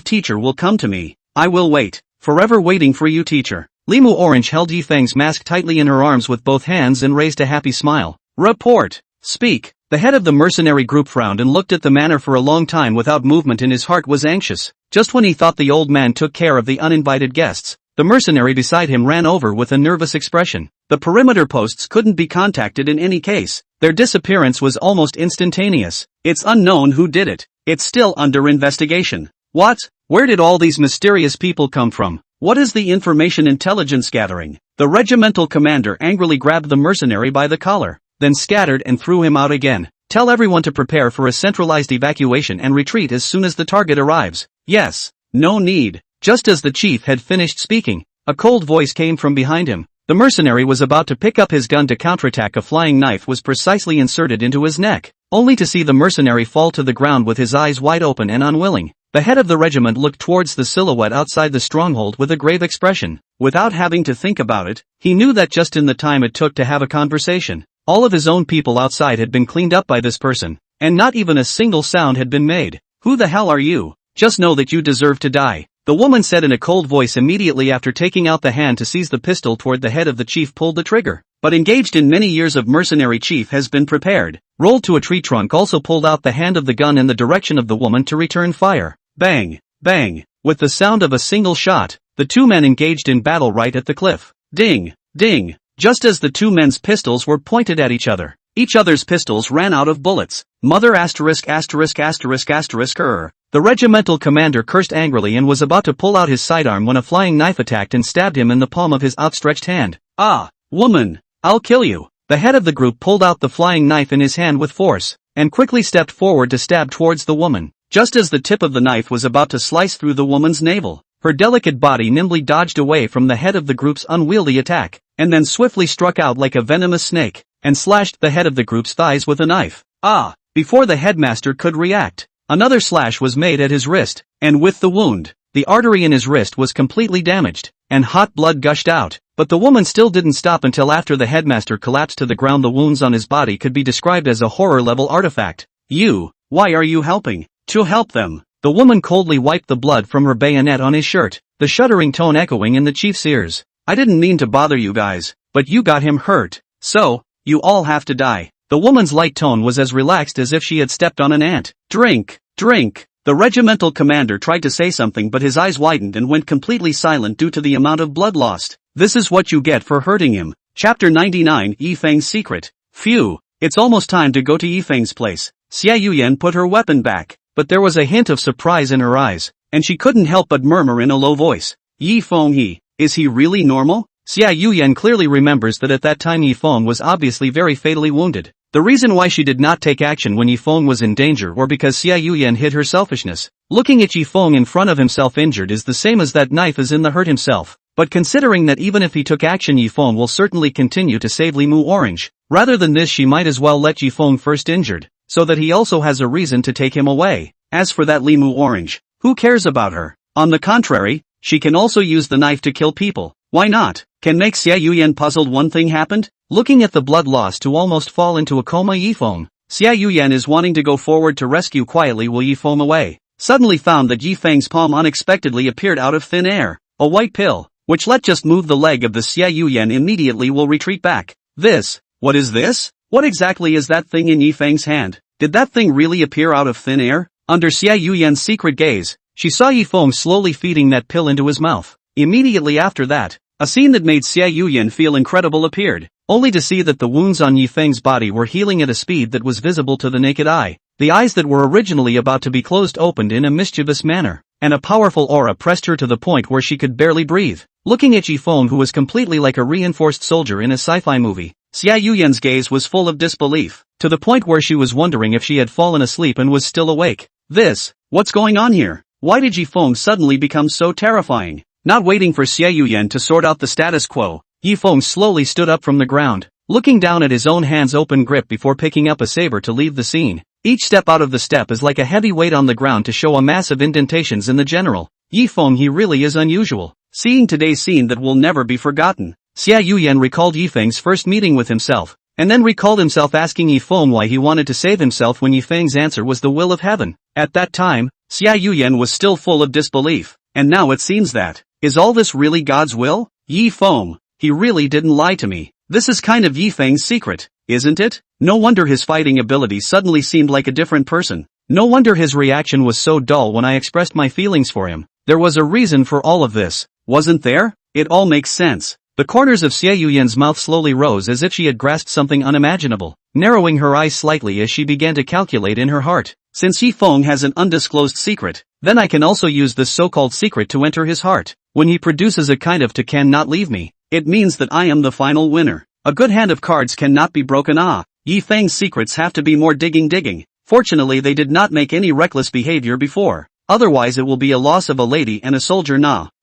teacher will come to me. I will wait, forever waiting for you teacher." Limu Orange held Yifeng's mask tightly in her arms with both hands and raised a happy smile. Report. Speak. The head of the mercenary group frowned and looked at the manor for a long time without movement, and his heart was anxious. Just when he thought the old man took care of the uninvited guests, the mercenary beside him ran over with a nervous expression. The perimeter posts couldn't be contacted in any case. Their disappearance was almost instantaneous. It's unknown who did it. It's still under investigation. What? Where did all these mysterious people come from? What is the information intelligence gathering? The regimental commander angrily grabbed the mercenary by the collar, then scattered and threw him out again. Tell everyone to prepare for a centralized evacuation and retreat as soon as the target arrives. Yes. No need. Just as the chief had finished speaking, a cold voice came from behind him. The mercenary was about to pick up his gun to counterattack. A flying knife was precisely inserted into his neck, only to see the mercenary fall to the ground with his eyes wide open and unwilling. The head of the regiment looked towards the silhouette outside the stronghold with a grave expression. Without having to think about it, he knew that just in the time it took to have a conversation, all of his own people outside had been cleaned up by this person, and not even a single sound had been made. Who the hell are you? Just know that you deserve to die, the woman said in a cold voice immediately after taking out the hand to seize the pistol toward the head of the chief pulled the trigger. But engaged in many years of mercenary chief has been prepared, rolled to a tree trunk, also pulled out the hand of the gun in the direction of the woman to return fire. Bang, bang, with the sound of a single shot, the two men engaged in battle right at the cliff. Ding, ding, just as the two men's pistols were pointed at each other's pistols ran out of bullets. Mother asterisk. The regimental commander cursed angrily and was about to pull out his sidearm when a flying knife attacked and stabbed him in the palm of his outstretched hand. Ah, woman, I'll kill you. The head of the group pulled out the flying knife in his hand with force, and quickly stepped forward to stab towards the woman. Just as the tip of the knife was about to slice through the woman's navel, her delicate body nimbly dodged away from the head of the group's unwieldy attack, and then swiftly struck out like a venomous snake, and slashed the head of the group's thighs with a knife. Ah! Before the headmaster could react, another slash was made at his wrist, and with the wound, the artery in his wrist was completely damaged, and hot blood gushed out. But the woman still didn't stop until after the headmaster collapsed to the ground. The wounds on his body could be described as a horror-level artifact. Why are you helping? To help them. The woman coldly wiped the blood from her bayonet on his shirt, the shuddering tone echoing in the chief's ears. I didn't mean to bother you guys, but you got him hurt. So, you all have to die. The woman's light tone was as relaxed as if she had stepped on an ant. Drink, drink. The regimental commander tried to say something but his eyes widened and went completely silent due to the amount of blood lost. This is what you get for hurting him. Chapter 99 Yifeng's Secret. Phew, it's almost time to go to Yifeng's place. Xiao Yian put her weapon back, but there was a hint of surprise in her eyes, and she couldn't help but murmur in a low voice. Yifeng, is he really normal? Xiao Yian clearly remembers that at that time Yifeng was obviously very fatally wounded. The reason why she did not take action when Yifeng was in danger or because Xiao Yian hid her selfishness. Looking at Yifeng in front of himself injured is the same as that knife is in the hurt himself. But considering that even if he took action Yifeng will certainly continue to save Limu Orange, rather than this she might as well let Yifeng first injured, so that he also has a reason to take him away. As for that Limu Orange, who cares about her? On the contrary, she can also use the knife to kill people. Why not? Can make Xiao Yian puzzled. One thing happened? Looking at the blood loss to almost fall into a coma Yifeng, Xiao Yian is wanting to go forward to rescue quietly while Yifeng away. Suddenly found that Yifeng's palm unexpectedly appeared out of thin air. A white pill, which let just move the leg of the Xiao Yian immediately will retreat back. What is this? What exactly is that thing in Yifeng's hand? Did that thing really appear out of thin air? Under Xiao Yian's secret gaze, she saw Yifeng slowly feeding that pill into his mouth. Immediately after that, a scene that made Xiao Yian feel incredible appeared, only to see that the wounds on Yifeng's body were healing at a speed that was visible to the naked eye. The eyes that were originally about to be closed opened in a mischievous manner, and a powerful aura pressed her to the point where she could barely breathe. Looking at Yifeng who was completely like a reinforced soldier in a sci-fi movie, Xiao Yian's gaze was full of disbelief, to the point where she was wondering if she had fallen asleep and was still awake. What's going on here? Why did Yifeng suddenly become so terrifying? Not waiting for Xiao Yian to sort out the status quo, Yifeng slowly stood up from the ground, looking down at his own hand's open grip before picking up a saber to leave the scene. Each step out of the step is like a heavy weight on the ground to show a massive indentations in the general. Yifeng, he really is unusual. Seeing today's scene that will never be forgotten, Xiao Yian recalled Yifeng's first meeting with himself, and then recalled himself asking Yifeng why he wanted to save himself when Yifeng's answer was the will of heaven. At that time, Xiao Yian was still full of disbelief, and now it seems that, is all this really God's will? Yifeng, he really didn't lie to me. This is kind of Yifeng's secret, isn't it? No wonder his fighting ability suddenly seemed like a different person. No wonder his reaction was so dull when I expressed my feelings for him. There was a reason for all of this, wasn't there? It all makes sense. The corners of Xiao Yian's mouth slowly rose as if she had grasped something unimaginable, narrowing her eyes slightly as she began to calculate in her heart. Since Yifeng has an undisclosed secret, then I can also use this so-called secret to enter his heart. When he produces a kind of to cannot leave me, it means that I am the final winner. A good hand of cards cannot be broken. Yifeng's secrets have to be more digging. Fortunately they did not make any reckless behavior before. Otherwise it will be a loss of a lady and a soldier.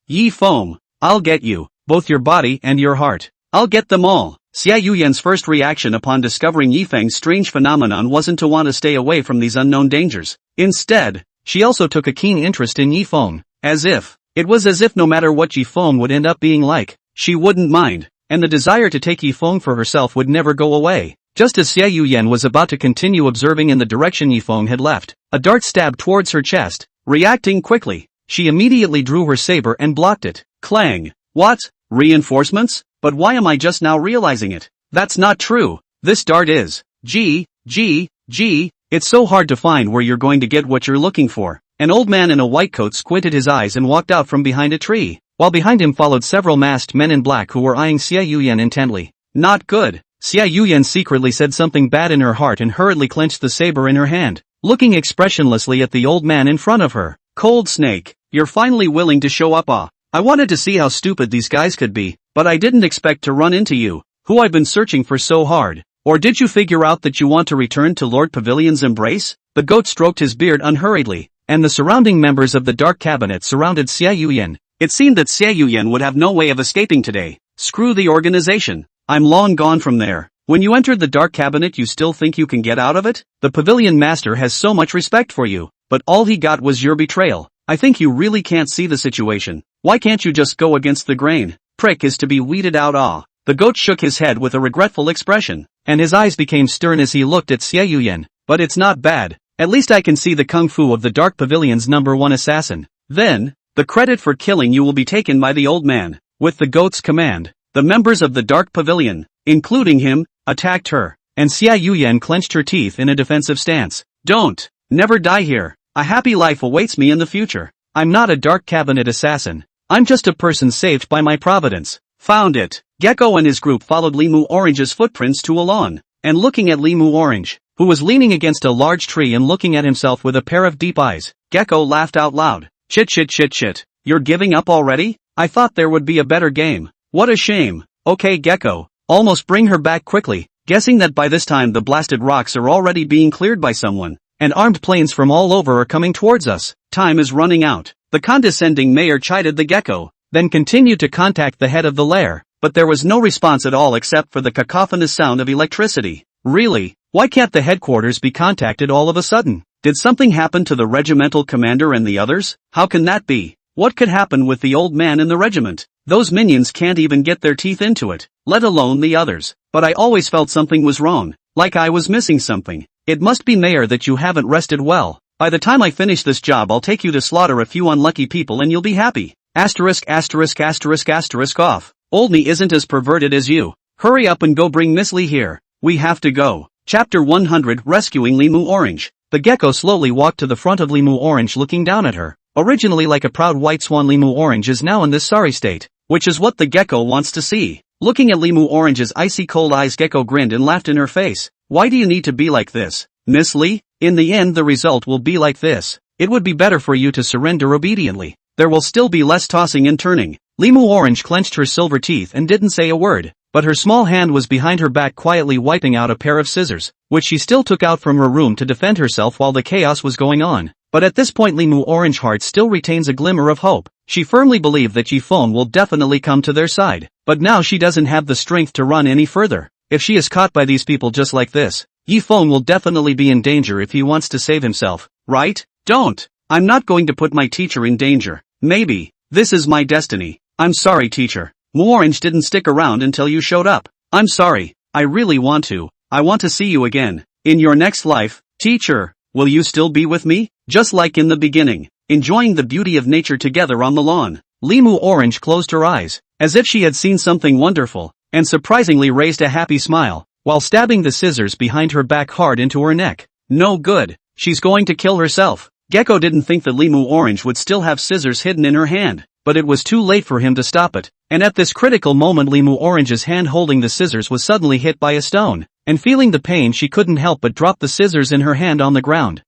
Yifeng, I'll get you, both your body and your heart. I'll get them all. Xiao Yian's first reaction upon discovering Yifeng's strange phenomenon wasn't to want to stay away from these unknown dangers. Instead, she also took a keen interest in Yifeng, it was as if no matter what Yifeng would end up being like, she wouldn't mind, and the desire to take Yifeng for herself would never go away. Just as Xiao Yian was about to continue observing in the direction Yifeng had left, a dart stabbed towards her chest. Reacting quickly, she immediately drew her saber and blocked it. Clang! What? Reinforcements? But why am I just now realizing it? That's not true. This dart is It's so hard to find where you're going to get what you're looking for. An old man in a white coat squinted his eyes and walked out from behind a tree, while behind him followed several masked men in black who were eyeing Xiao Yian intently. Not good. Xiao Yian secretly said something bad in her heart and hurriedly clenched the saber in her hand, looking expressionlessly at the old man in front of her. Cold snake, you're finally willing to show up. I wanted to see how stupid these guys could be, but I didn't expect to run into you, who I've been searching for so hard. Or did you figure out that you want to return to Lord Pavilion's embrace? The goat stroked his beard unhurriedly, and the surrounding members of the dark cabinet surrounded Xiao Yian. It seemed that Xiao Yian would have no way of escaping today. Screw the organization. I'm long gone from there. When you entered the dark cabinet you still think you can get out of it? The pavilion master has so much respect for you, but all he got was your betrayal. I think you really can't see the situation. Why can't you just go against the grain? Prick is to be weeded out. The goat shook his head with a regretful expression, and his eyes became stern as he looked at Xiao Yian. But it's not bad. At least I can see the kung fu of the Dark Pavilion's #1 assassin. Then, the credit for killing you will be taken by the old man. With the goat's command, the members of the Dark Pavilion, including him, attacked her, and Xiao Yian clenched her teeth in a defensive stance. Don't, never die here. A happy life awaits me in the future. I'm not a dark cabinet assassin. I'm just a person saved by my providence. Found it. Gecko and his group followed Limu Orange's footprints to a lawn, and looking at Limu Orange, who was leaning against a large tree and looking at himself with a pair of deep eyes, Gecko laughed out loud. Shit. You're giving up already? I thought there would be a better game. What a shame. Okay Gecko, almost bring her back quickly, guessing that by this time the blasted rocks are already being cleared by someone, and armed planes from all over are coming towards us. Time is running out. The condescending mayor chided the Gecko, then continued to contact the head of the lair, but there was no response at all except for the cacophonous sound of electricity. Really? Why can't the headquarters be contacted all of a sudden? Did something happen to the regimental commander and the others? How can that be? What could happen with the old man in the regiment? Those minions can't even get their teeth into it, let alone the others. But I always felt something was wrong, like I was missing something. It must be mayor that you haven't rested well. By the time I finish this job I'll take you to slaughter a few unlucky people and you'll be happy. Asterisk. Off. Old me isn't as perverted as you. Hurry up and go bring Miss Lee here. We have to go. Chapter 100 Rescuing Limu Orange. The Gecko slowly walked to the front of Limu Orange looking down at her. Originally like a proud white swan, Limu Orange is now in this sorry state, which is what the Gecko wants to see. Looking at Limu Orange's icy cold eyes, Gecko grinned and laughed in her face. Why do you need to be like this, Miss Lee? In the end the result will be like this. It would be better for you to surrender obediently. There will still be less tossing and turning. Limu Orange clenched her silver teeth and didn't say a word, but her small hand was behind her back quietly wiping out a pair of scissors, which she still took out from her room to defend herself while the chaos was going on. But at this point Limu Orange heart still retains a glimmer of hope. She firmly believed that Yifeng will definitely come to their side, but now she doesn't have the strength to run any further. If she is caught by these people just like this, Yifeng will definitely be in danger if he wants to save himself, right? Don't! I'm not going to put my teacher in danger. Maybe. This is my destiny. I'm sorry teacher. Orange didn't stick around until you showed up. I'm sorry. I really want to. I want to see you again. In your next life, teacher. Will you still be with me? Just like in the beginning, enjoying the beauty of nature together on the lawn. Limu Orange closed her eyes, as if she had seen something wonderful, and surprisingly raised a happy smile, while stabbing the scissors behind her back hard into her neck. No good. She's going to kill herself. Gecko didn't think that Limu Orange would still have scissors hidden in her hand, but it was too late for him to stop it, and at this critical moment Limu Orange's hand holding the scissors was suddenly hit by a stone, and feeling the pain she couldn't help but drop the scissors in her hand on the ground.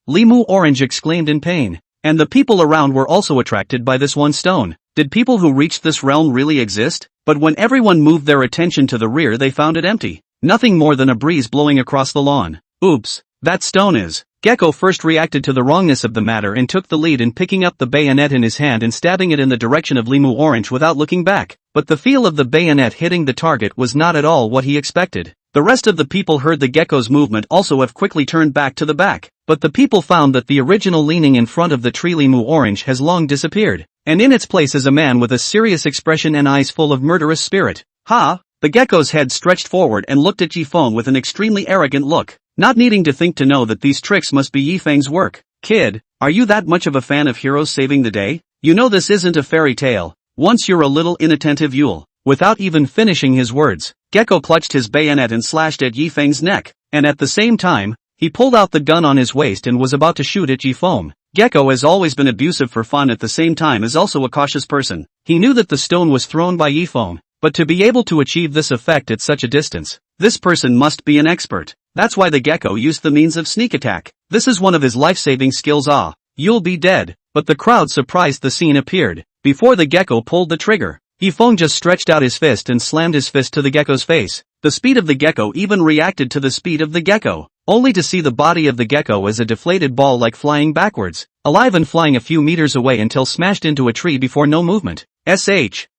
Limu Orange exclaimed in pain, and the people around were also attracted by this one stone. Did people who reached this realm really exist? But when everyone moved their attention to the rear they found it empty. Nothing more than a breeze blowing across the lawn. Oops, that stone is. Gecko first reacted to the wrongness of the matter and took the lead in picking up the bayonet in his hand and stabbing it in the direction of Limu Orange without looking back. But the feel of the bayonet hitting the target was not at all what he expected. The rest of the people heard the Gecko's movement also have quickly turned back to the back, but the people found that the original leaning in front of the tree Limu Orange has long disappeared, and in its place is a man with a serious expression and eyes full of murderous spirit. Ha! The Gecko's head stretched forward and looked at Yifeng with an extremely arrogant look, not needing to think to know that these tricks must be Yifeng's work. Kid, are you that much of a fan of heroes saving the day? You know this isn't a fairy tale. Once you're a little inattentive you'll. Without even finishing his words, Gecko clutched his bayonet and slashed at Yifeng's neck, and at the same time, he pulled out the gun on his waist and was about to shoot at Yifeng. Gecko has always been abusive for fun, at the same time is also a cautious person. He knew that the stone was thrown by Yifeng, but to be able to achieve this effect at such a distance, this person must be an expert. That's why the Gecko used the means of sneak attack. This is one of his life-saving skills. You'll be dead. But the crowd surprised the scene appeared. Before the Gecko pulled the trigger, Yifeng just stretched out his fist and slammed his fist to the Gecko's face. The speed of the Gecko even reacted to the speed of the Gecko, only to see the body of the Gecko as a deflated ball like flying backwards, alive and flying a few meters away until smashed into a tree before no movement.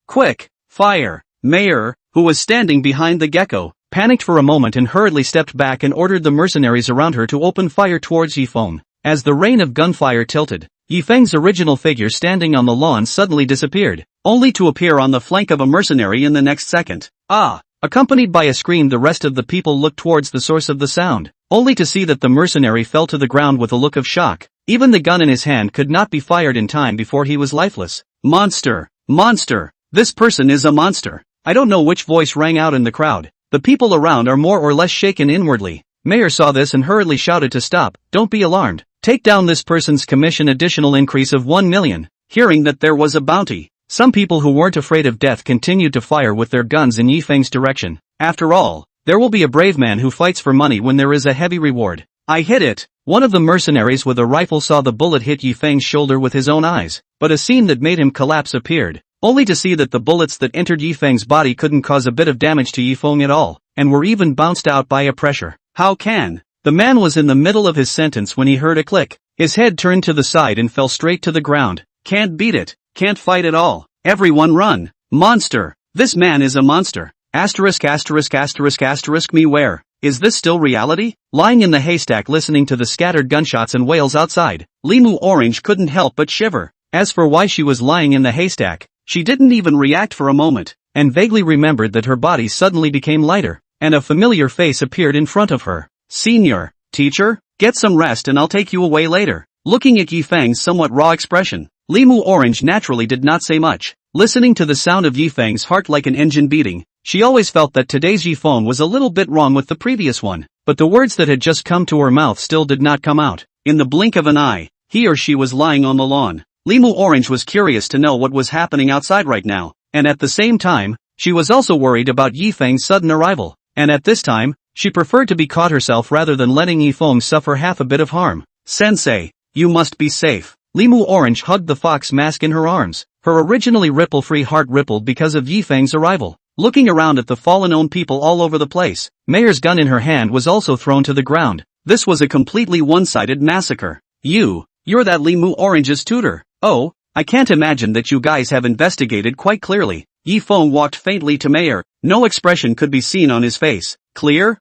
Quick! Fire! Mayor, who was standing behind the Gecko, panicked for a moment and hurriedly stepped back and ordered the mercenaries around her to open fire towards Yifeng. As the rain of gunfire tilted, Yifeng's original figure standing on the lawn suddenly disappeared, only to appear on the flank of a mercenary in the next second. A Accompanied by a scream, the rest of the people looked towards the source of the sound, only to see that the mercenary fell to the ground with a look of shock. Even the gun in his hand could not be fired in time before he was lifeless. Monster! Monster! This person is a monster! I don't know which voice rang out in the crowd. The people around are more or less shaken inwardly. Mayor saw this and hurriedly shouted to stop. Don't be alarmed. Take down this person's commission, additional increase of 1 million. Hearing that there was a bounty, some people who weren't afraid of death continued to fire with their guns in Yifeng's direction. After all, there will be a brave man who fights for money when there is a heavy reward. I hit it. One of the mercenaries with a rifle saw the bullet hit Yifeng's shoulder with his own eyes, but a scene that made him collapse appeared, only to see that the bullets that entered Yifeng's body couldn't cause a bit of damage to Yifeng at all, and were even bounced out by a pressure. How can? The man was in the middle of his sentence when he heard a click. His head turned to the side and fell straight to the ground. Can't beat it. Can't fight at all. Everyone run. Monster. This man is a monster. Asterisk asterisk asterisk asterisk me where? Is this still reality? Lying in the haystack listening to the scattered gunshots and wails outside, Limu Orange couldn't help but shiver. As for why she was lying in the haystack, she didn't even react for a moment, and vaguely remembered that her body suddenly became lighter, and a familiar face appeared in front of her. Senior, teacher, get some rest and I'll take you away later. Looking at Yifeng's somewhat raw expression, Limu Orange naturally did not say much. Listening to the sound of Yifeng's heart like an engine beating, she always felt that today's Yifeng was a little bit wrong with the previous one, but the words that had just come to her mouth still did not come out. In the blink of an eye, he or she was lying on the lawn. Limu Orange was curious to know what was happening outside right now, and at the same time, she was also worried about Yifeng's sudden arrival, and at this time, she preferred to be caught herself rather than letting Yifeng suffer half a bit of harm. Sensei, you must be safe. Limu Orange hugged the fox mask in her arms. Her originally ripple-free heart rippled because of Yifeng's arrival. Looking around at the fallen people all over the place, Mayor's gun in her hand was also thrown to the ground. This was a completely one-sided massacre. You're that Limu Orange's tutor. Oh, I can't imagine that you guys have investigated quite clearly. Yifeng walked faintly to Mayor. No expression could be seen on his face. Clear?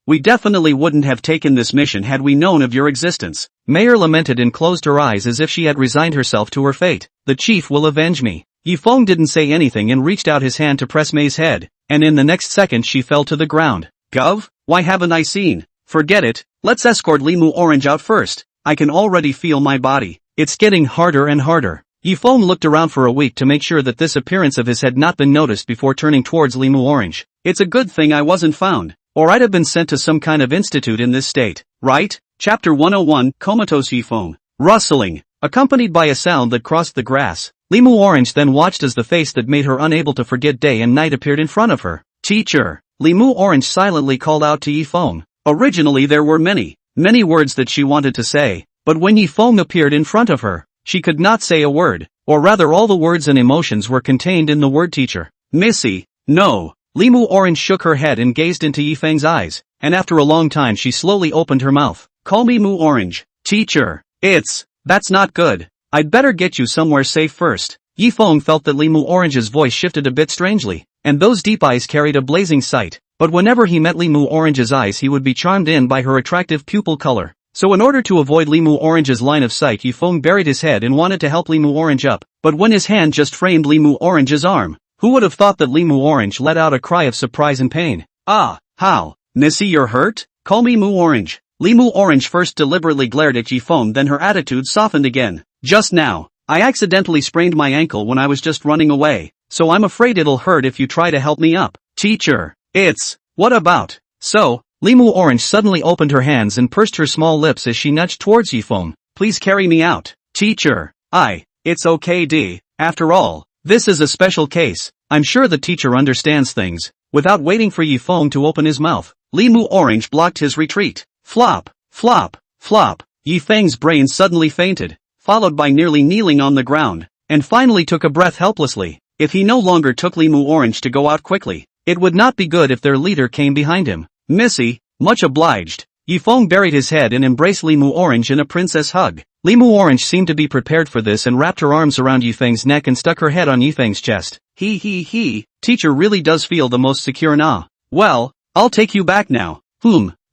We definitely wouldn't have taken this mission had we known of your existence. Mayor lamented and closed her eyes as if she had resigned herself to her fate. The chief will avenge me. Yifeng didn't say anything and reached out his hand to press May's head, and in the next second she fell to the ground. Gov? Why haven't I seen? Forget it, let's escort Limu Orange out first. I can already feel my body. It's getting harder and harder. Yifeng looked around for a week to make sure that this appearance of his had not been noticed before turning towards Limu Orange. It's a good thing I wasn't found, or I'd have been sent to some kind of institute in this state, right? Chapter 101, Comatose Yifeng. Rustling, accompanied by a sound that crossed the grass. Limu Orange then watched as the face that made her unable to forget day and night appeared in front of her. Teacher, Limu Orange silently called out to Yifeng. Originally there were many words that she wanted to say, but when Yifeng appeared in front of her, she could not say a word, or rather all the words and emotions were contained in the word teacher. Missy, no. Limu Orange shook her head and gazed into Yifeng's eyes, and after a long time she slowly opened her mouth. Call me Mu Orange. Teacher, that's not good. I'd better get you somewhere safe first. Yifeng felt that Limu Orange's voice shifted a bit strangely, and those deep eyes carried a blazing sight, but whenever he met Limu Orange's eyes he would be charmed in by her attractive pupil color. So in order to avoid Limu Orange's line of sight, Yifeng buried his head and wanted to help Limu Orange up, but when his hand just framed Limu Orange's arm, who would have thought that Limu Orange let out a cry of surprise and pain. Ah, how? Missy, you're hurt? Call me Mu Orange. Limu Orange first deliberately glared at Yifeng, then her attitude softened again. Just now, I accidentally sprained my ankle when I was just running away, so I'm afraid it'll hurt if you try to help me up. Teacher, what about? So, Limu Orange suddenly opened her hands and pursed her small lips as she nudged towards Yifeng. Please carry me out. Teacher, it's okay D. After all, this is a special case. I'm sure the teacher understands things. Without waiting for Yifeng to open his mouth, Limu Orange blocked his retreat. Flop, flop, flop. Yifeng's brain suddenly fainted, followed by nearly kneeling on the ground, and finally took a breath helplessly. If he no longer took Limu Orange to go out quickly, it would not be good if their leader came behind him. Missy, much obliged. Yifeng buried his head and embraced Limu Orange in a princess hug. Limu Orange seemed to be prepared for this and wrapped her arms around Yifeng's neck and stuck her head on Yifeng's chest. Teacher really does feel the most secure now. Well, I'll take you back now.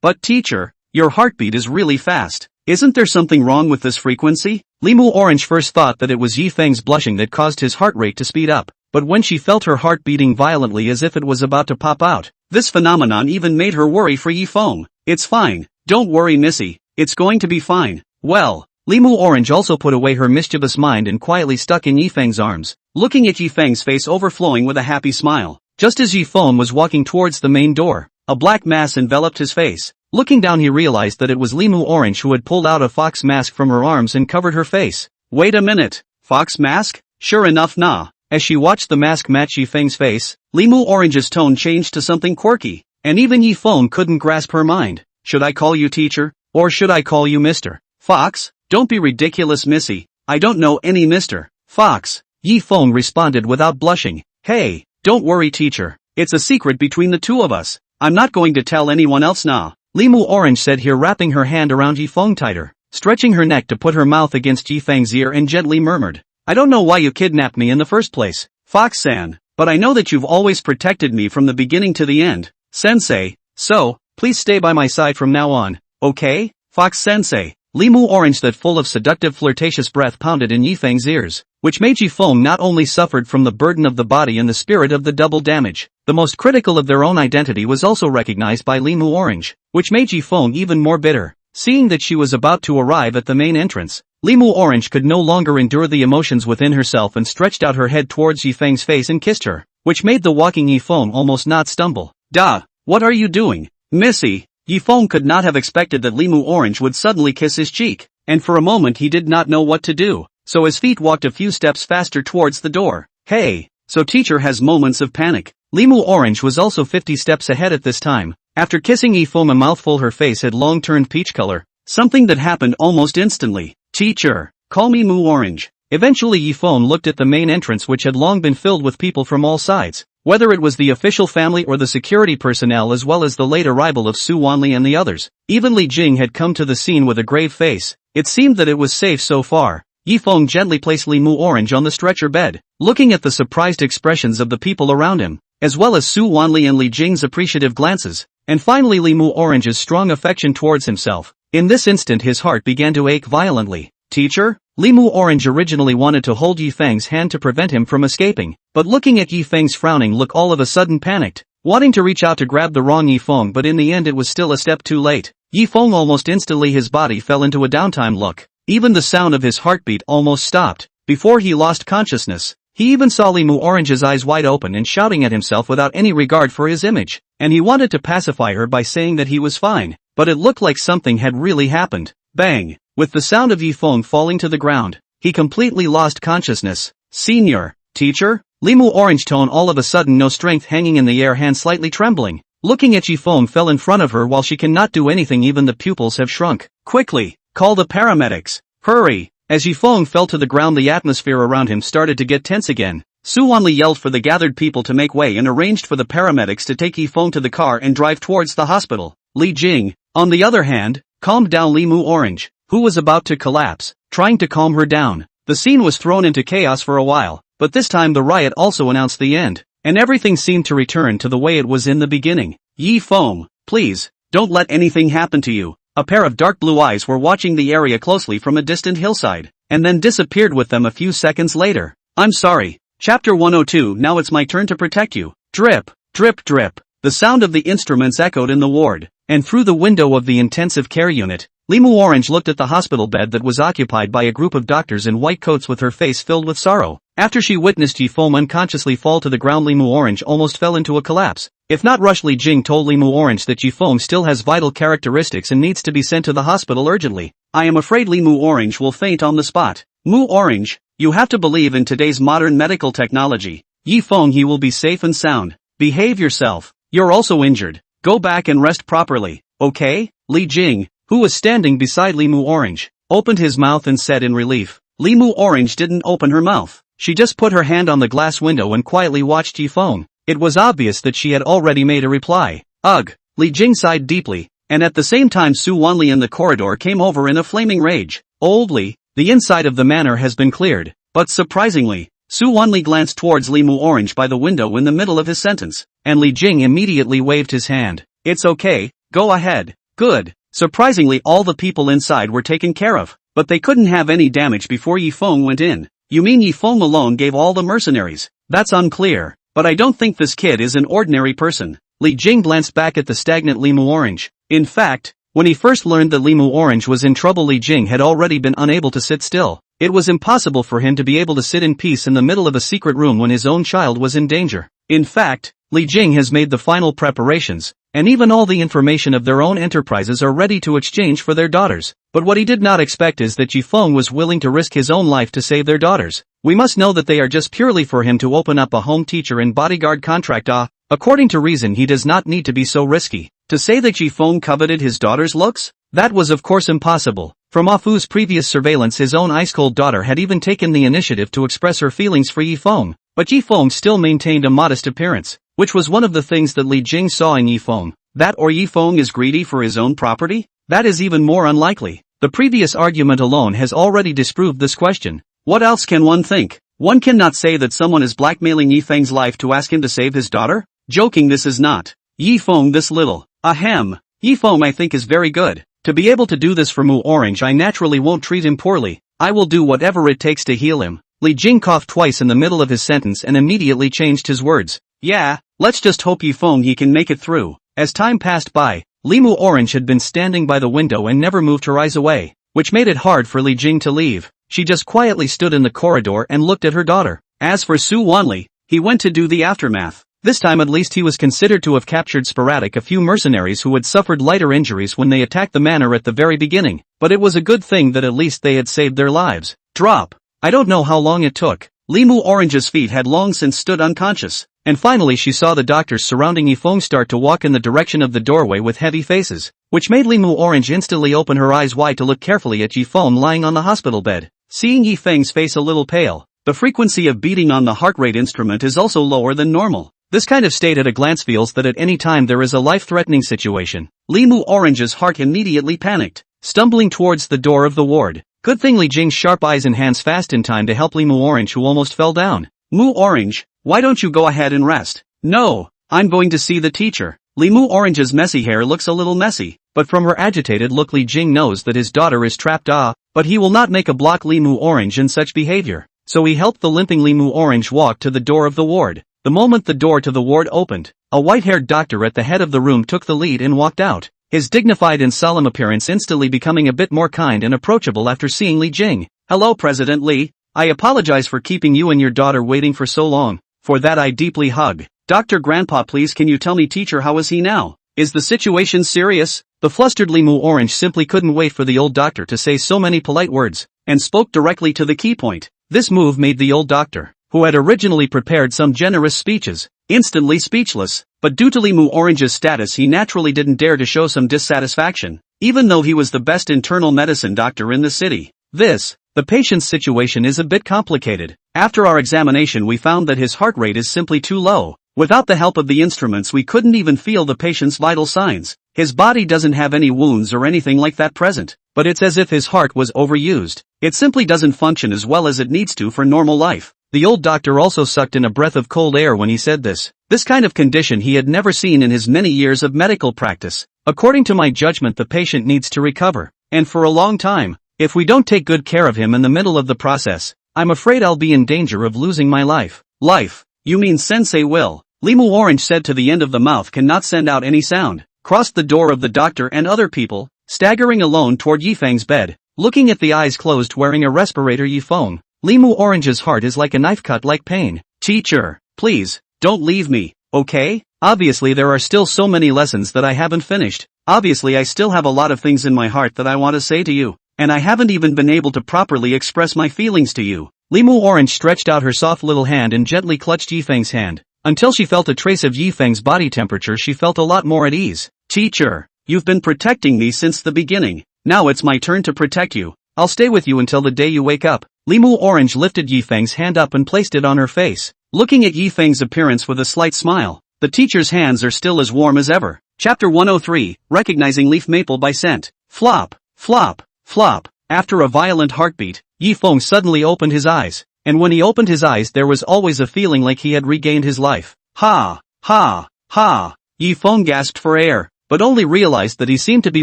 But teacher, your heartbeat is really fast. Isn't there something wrong with this frequency? Limu Orange first thought that it was Yifeng's blushing that caused his heart rate to speed up, but when she felt her heart beating violently as if it was about to pop out, this phenomenon even made her worry for Yifeng. It's fine, don't worry Missy, it's going to be fine. Well, Limu Orange also put away her mischievous mind and quietly stuck in Yifeng's arms, looking at Yifeng's face overflowing with a happy smile. Just as Yifeng was walking towards the main door, a black mass enveloped his face. Looking down he realized that it was Limu Orange who had pulled out a fox mask from her arms and covered her face. Wait a minute, fox mask? Sure enough nah. As she watched the mask match Yifeng's face, Limu Orange's tone changed to something quirky, and even Yifeng couldn't grasp her mind. Should I call you teacher? Or should I call you Mr. Fox? Don't be ridiculous Missy, I don't know any Mr. Fox. Yifeng responded without blushing. Hey, don't worry teacher, it's a secret between the two of us. I'm not going to tell anyone else nah. Limu Orange said here, wrapping her hand around Yifeng tighter, stretching her neck to put her mouth against Yifeng's ear, and gently murmured, I don't know why you kidnapped me in the first place, Fox-san, but I know that you've always protected me from the beginning to the end, Sensei, so, please stay by my side from now on, okay, Fox-sensei. Limu Orange, that full of seductive flirtatious breath, pounded in Yifeng's ears, which made Yifeng not only suffered from the burden of the body and the spirit of the double damage, the most critical of their own identity was also recognized by Limu Orange, which made Yifeng even more bitter. Seeing that she was about to arrive at the main entrance, Limu Orange could no longer endure the emotions within herself and stretched out her head towards Yifeng's face and kissed her, which made the walking Yifeng almost not stumble. Duh, what are you doing, Missy? Yifeng could not have expected that Limu Orange would suddenly kiss his cheek, and for a moment he did not know what to do, so his feet walked a few steps faster towards the door. Hey, so teacher has moments of panic. Limu Orange was also 50 steps ahead at this time. After kissing Yifeng a mouthful, her face had long turned peach color, something that happened almost instantly. Teacher, call me Mu Orange. Eventually Yifeng looked at the main entrance, which had long been filled with people from all sides, whether it was the official family or the security personnel, as well as the late arrival of Suani and the others. Even Li Jing had come to the scene with a grave face. It seemed that it was safe so far. Yifeng gently placed Limu Orange on the stretcher bed, looking at the surprised expressions of the people around him, as well as Suani and Li Jing's appreciative glances, and finally Limu Orange's strong affection towards himself. In this instant his heart began to ache violently. Teacher? Limu Orange originally wanted to hold Yifeng's hand to prevent him from escaping, but looking at Yifeng's frowning look, all of a sudden panicked, wanting to reach out to grab the wrong Yifeng, but in the end it was still a step too late. Yifeng almost instantly his body fell into a downtime look. Even the sound of his heartbeat almost stopped. Before he lost consciousness, he even saw Limu Orange's eyes wide open and shouting at himself without any regard for his image, and he wanted to pacify her by saying that he was fine, but it looked like something had really happened. Bang! With the sound of Yifeng falling to the ground, he completely lost consciousness. Senior, teacher? Limu Orange tone all of a sudden, no strength, hanging in the air, hand slightly trembling. Looking at Yifeng fell in front of her while she cannot do anything, even the pupils have shrunk. Quickly, call the paramedics. Hurry! As Yifeng fell to the ground, the atmosphere around him started to get tense again. Suani yelled for the gathered people to make way and arranged for the paramedics to take Yifeng to the car and drive towards the hospital. Li Jing, on the other hand, calmed down Limu Orange, who was about to collapse, trying to calm her down. The scene was thrown into chaos for a while, but this time the riot also announced the end, and everything seemed to return to the way it was in the beginning. Yifeng, please, don't let anything happen to you. A pair of dark blue eyes were watching the area closely from a distant hillside, and then disappeared with them a few seconds later. I'm sorry. Chapter 102. Now it's my turn to protect you. Drip, drip, drip. The sound of the instruments echoed in the ward, and through the window of the intensive care unit, Limu Orange looked at the hospital bed that was occupied by a group of doctors in white coats with her face filled with sorrow. After she witnessed Yifeng unconsciously fall to the ground, Limu Orange almost fell into a collapse. If not rushed, Li Jing told Limu Orange that Yifeng still has vital characteristics and needs to be sent to the hospital urgently. I am afraid Limu Orange will faint on the spot. Mu Orange, you have to believe in today's modern medical technology. Yifeng, he will be safe and sound. Behave yourself. You're also injured. Go back and rest properly, okay? Li Jing, who was standing beside Limu Orange, opened his mouth and said in relief. Limu Orange didn't open her mouth. She just put her hand on the glass window and quietly watched Yifeng. It was obvious that she had already made a reply. Ugh! Li Jing sighed deeply, and at the same time Suani in the corridor came over in a flaming rage. Old Li, the inside of the manor has been cleared. But surprisingly, Suani glanced towards Limu Orange by the window in the middle of his sentence, and Li Jing immediately waved his hand. It's okay, go ahead. Good. Surprisingly, all the people inside were taken care of, but they couldn't have any damage before Yifeng went in. You mean Yifeng alone gave all the mercenaries? That's unclear. But I don't think this kid is an ordinary person. Li Jing glanced back at the stagnant Limu Orange. In fact, when he first learned that Limu Orange was in trouble, Li Jing had already been unable to sit still. It was impossible for him to be able to sit in peace in the middle of a secret room when his own child was in danger. In fact, Li Jing has made the final preparations, and even all the information of their own enterprises are ready to exchange for their daughters. But what he did not expect is that Yifeng was willing to risk his own life to save their daughters. We must know that they are just purely for him to open up a home teacher and bodyguard contract. According to reason, he does not need to be so risky. To say that Yifeng coveted his daughter's looks? That was of course impossible. From Afu's previous surveillance, his own ice-cold daughter had even taken the initiative to express her feelings for Yifeng. But Yifeng still maintained a modest appearance, which was one of the things that Li Jing saw in Yifeng. That or Yifeng is greedy for his own property? That is even more unlikely. The previous argument alone has already disproved this question. What else can one think? One cannot say that someone is blackmailing Yifeng's life to ask him to save his daughter? Joking, this is not. Yifeng this little. Ahem. Yifeng I think is very good. To be able to do this for Mu Orange, I naturally won't treat him poorly. I will do whatever it takes to heal him. Li Jing coughed twice in the middle of his sentence and immediately changed his words. Yeah, let's just hope Yifeng he can make it through. As time passed by, Limu Orange had been standing by the window and never moved her eyes away, which made it hard for Li Jing to leave. She just quietly stood in the corridor and looked at her daughter. As for Suani, he went to do the aftermath. This time at least he was considered to have captured sporadic a few mercenaries who had suffered lighter injuries when they attacked the manor at the very beginning, but it was a good thing that at least they had saved their lives. Drop. I don't know how long it took. Limu Orange's feet had long since stood unconscious, and finally she saw the doctors surrounding Yifeng start to walk in the direction of the doorway with heavy faces, which made Limu Orange instantly open her eyes wide to look carefully at Yifeng lying on the hospital bed. Seeing Yifeng's face a little pale, the frequency of beating on the heart rate instrument is also lower than normal. This kind of state at a glance feels that at any time there is a life-threatening situation. Limu Orange's heart immediately panicked, stumbling towards the door of the ward. Good thing Li Jing's sharp eyes and hands fast in time to help Limu Orange, who almost fell down. Mu Orange, why don't you go ahead and rest? No, I'm going to see the teacher. Limu Orange's messy hair looks a little messy, but from her agitated look Li Jing knows that his daughter is trapped. But he will not make a block Limu Orange in such behavior, so he helped the limping Limu Orange walk to the door of the ward. The moment the door to the ward opened, a white-haired doctor at the head of the room took the lead and walked out, his dignified and solemn appearance instantly becoming a bit more kind and approachable after seeing Li Jing. Hello President Li, I apologize for keeping you and your daughter waiting for so long. For that I deeply hug. Dr. Grandpa, please can you tell me teacher how is he now? Is the situation serious? The flustered Limu Orange simply couldn't wait for the old doctor to say so many polite words, and spoke directly to the key point. This move made the old doctor, who had originally prepared some generous speeches, instantly speechless, but due to Limu Orange's status he naturally didn't dare to show some dissatisfaction, even though he was the best internal medicine doctor in the city. The patient's situation is a bit complicated. After our examination we found that his heart rate is simply too low. Without the help of the instruments we couldn't even feel the patient's vital signs. His body doesn't have any wounds or anything like that present, but it's as if his heart was overused. It simply doesn't function as well as it needs to for normal life. The old doctor also sucked in a breath of cold air when he said this. This kind of condition he had never seen in his many years of medical practice. According to my judgment the patient needs to recover, and for a long time. If we don't take good care of him in the middle of the process, I'm afraid I'll be in danger of losing my life. Life? You mean Sensei will? Limu Orange said to the end of the mouth cannot send out any sound, crossed the door of the doctor and other people, staggering alone toward Yifeng's bed, looking at the eyes closed wearing a respirator Yifeng. Limu Orange's heart is like a knife cut like pain. Teacher, please, don't leave me, okay? Obviously there are still so many lessons that I haven't finished. Obviously I still have a lot of things in my heart that I want to say to you. And I haven't even been able to properly express my feelings to you. Limu Orange stretched out her soft little hand and gently clutched Yifeng's hand. Until she felt a trace of Yifeng's body temperature she felt a lot more at ease. Teacher, you've been protecting me since the beginning. Now it's my turn to protect you. I'll stay with you until the day you wake up. Limu Orange lifted Yifeng's hand up and placed it on her face. Looking at Yifeng's appearance with a slight smile, the teacher's hands are still as warm as ever. Chapter 103, Recognizing Leaf Maple by Scent. Flop, flop. Flop. After a violent heartbeat, Yifeng suddenly opened his eyes, and when he opened his eyes there was always a feeling like he had regained his life. Ha! Ha! Ha! Yifeng gasped for air, but only realized that he seemed to be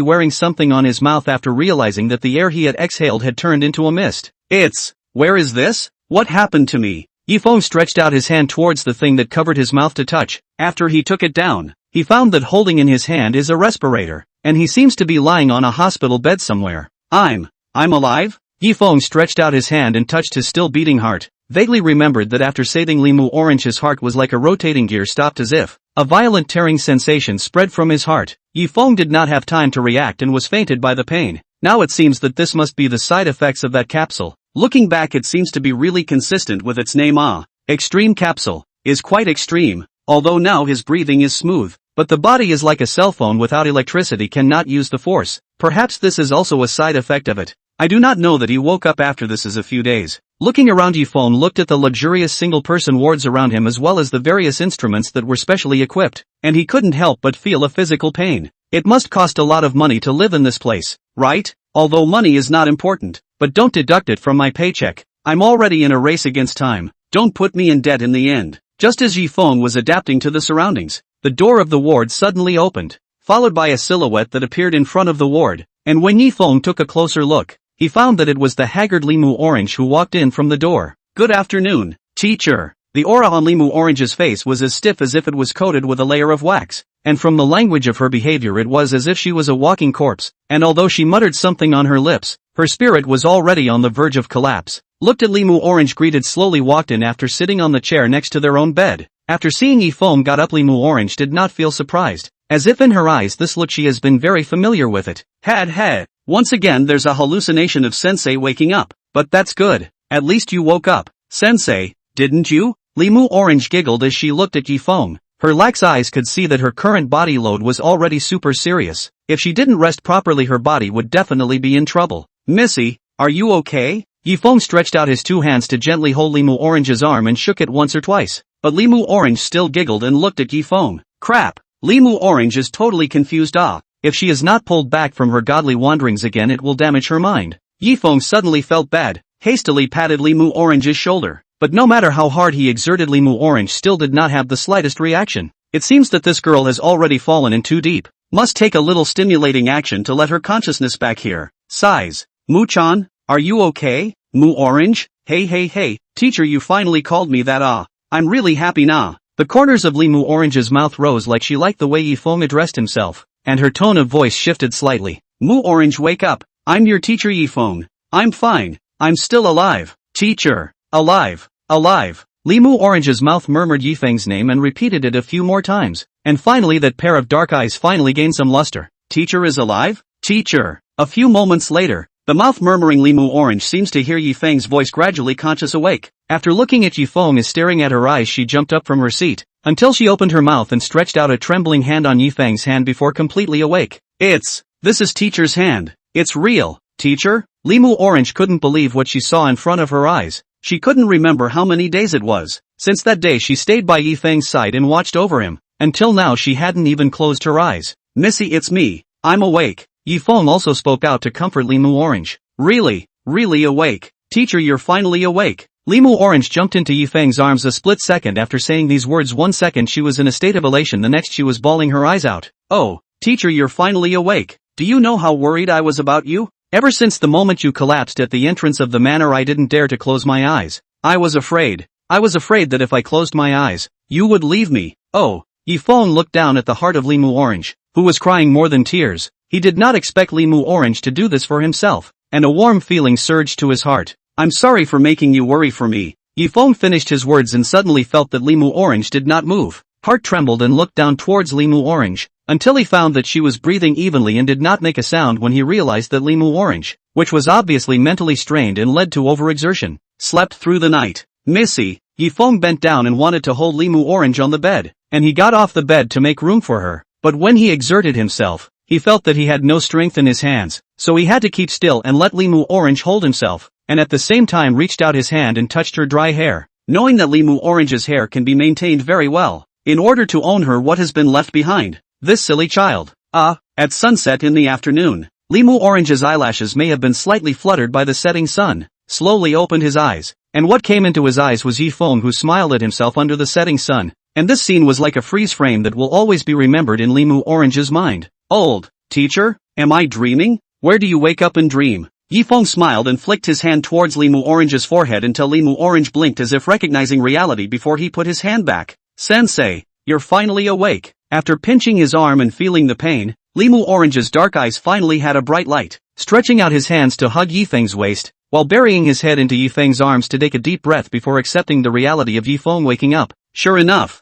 wearing something on his mouth after realizing that the air he had exhaled had turned into a mist. Where is this? What happened to me? Yifeng stretched out his hand towards the thing that covered his mouth to touch. After he took it down, he found that holding in his hand is a respirator, and he seems to be lying on a hospital bed somewhere. I'm alive? Yifeng stretched out his hand and touched his still beating heart, vaguely remembered that after saving Limu Orange his heart was like a rotating gear stopped as if a violent tearing sensation spread from his heart. Yifeng did not have time to react and was fainted by the pain. Now it seems that this must be the side effects of that capsule. Looking back, it seems to be really consistent with its name. Extreme capsule is quite extreme, although now his breathing is smooth, but the body is like a cell phone without electricity, cannot use the force. Perhaps this is also a side effect of it. I do not know that he woke up after this as a few days. Looking around, Yifeng looked at the luxurious single-person wards around him as well as the various instruments that were specially equipped, and he couldn't help but feel a physical pain. It must cost a lot of money to live in this place, right? Although money is not important, but don't deduct it from my paycheck. I'm already in a race against time. Don't put me in debt in the end. Just as Yifeng was adapting to the surroundings, the door of the ward suddenly opened, followed by a silhouette that appeared in front of the ward, and when Yifeng took a closer look, he found that it was the haggard Limu Orange who walked in from the door. Good afternoon, teacher. The aura on Limu Orange's face was as stiff as if it was coated with a layer of wax, and from the language of her behavior it was as if she was a walking corpse, and although she muttered something on her lips, her spirit was already on the verge of collapse. Looked at Limu Orange, greeted, slowly walked in after sitting on the chair next to their own bed. After seeing Yifeng got up, Limu Orange did not feel surprised, as if in her eyes this look she has been very familiar with it. Had. Once again there's a hallucination of Sensei waking up, but that's good, at least you woke up, Sensei, didn't you? Limu Orange giggled as she looked at Yifeng. Her lax eyes could see that her current body load was already super serious. If she didn't rest properly her body would definitely be in trouble. Missy, are you okay? Yifeng stretched out his two hands to gently hold Limu Orange's arm and shook it once or twice, but Limu Orange still giggled and looked at Yifeng. Crap, Limu Orange is totally confused. If she is not pulled back from her godly wanderings again it will damage her mind. Yifeng suddenly felt bad, hastily patted Limu Orange's shoulder, but no matter how hard he exerted Limu Orange still did not have the slightest reaction. It seems that this girl has already fallen in too deep. Must take a little stimulating action to let her consciousness back here. Sighs. Mu-chan, are you okay? Mu Orange? Hey, teacher, you finally called me that. I'm really happy nah. The corners of Limu Orange's mouth rose like she liked the way Yifeng addressed himself, and her tone of voice shifted slightly. Mu Orange, wake up. I'm your teacher Yifeng. I'm fine. I'm still alive. Teacher. Alive. Limu Orange's mouth murmured Yifeng's name and repeated it a few more times, and finally that pair of dark eyes finally gained some luster. Teacher is alive? Teacher. A few moments later, the mouth murmuring Limu Orange seems to hear Yifeng's voice, gradually conscious awake. After looking at Yifeng as staring at her eyes, she jumped up from her seat, until she opened her mouth and stretched out a trembling hand on Yifeng's hand before completely awake. This is teacher's hand. It's real, teacher? Limu Orange couldn't believe what she saw in front of her eyes. She couldn't remember how many days it was since that day she stayed by Yifeng's side and watched over him. Until now she hadn't even closed her eyes. Missy, it's me. I'm awake. Yifeng also spoke out to comfort Limu Orange. Really awake. Teacher, you're finally awake. Limu Orange jumped into Yifeng's arms a split second after saying these words. 1 second she was in a state of elation, the next she was bawling her eyes out. Oh, teacher, you're finally awake. Do you know how worried I was about you? Ever since the moment you collapsed at the entrance of the manor I didn't dare to close my eyes. I was afraid that if I closed my eyes, you would leave me. Oh, Yifeng looked down at the heart of Limu Orange, who was crying more than tears. He did not expect Limu Orange to do this for himself, and a warm feeling surged to his heart. I'm sorry for making you worry for me. Yifeng finished his words and suddenly felt that Limu Orange did not move. Heart trembled and looked down towards Limu Orange, until he found that she was breathing evenly and did not make a sound when he realized that Limu Orange, which was obviously mentally strained and led to overexertion, slept through the night. Missy, Yifeng bent down and wanted to hold Limu Orange on the bed, and he got off the bed to make room for her, but when he exerted himself, he felt that he had no strength in his hands, so he had to keep still and let Limu Orange hold himself, and at the same time reached out his hand and touched her dry hair, knowing that Limu Orange's hair can be maintained very well, in order to own her what has been left behind. This silly child. At sunset in the afternoon, Limu Orange's eyelashes may have been slightly fluttered by the setting sun, slowly opened his eyes, and what came into his eyes was Yifeng, who smiled at himself under the setting sun, and this scene was like a freeze frame that will always be remembered in Limu Orange's mind. Old, teacher, am I dreaming? Where do you wake up and dream? Yifeng smiled and flicked his hand towards Limu Orange's forehead until Limu Orange blinked as if recognizing reality before he put his hand back. Sensei, you're finally awake. After pinching his arm and feeling the pain, Limu Orange's dark eyes finally had a bright light. Stretching out his hands to hug Yifeng's waist, while burying his head into Yifeng's arms to take a deep breath before accepting the reality of Yifeng waking up. Sure enough,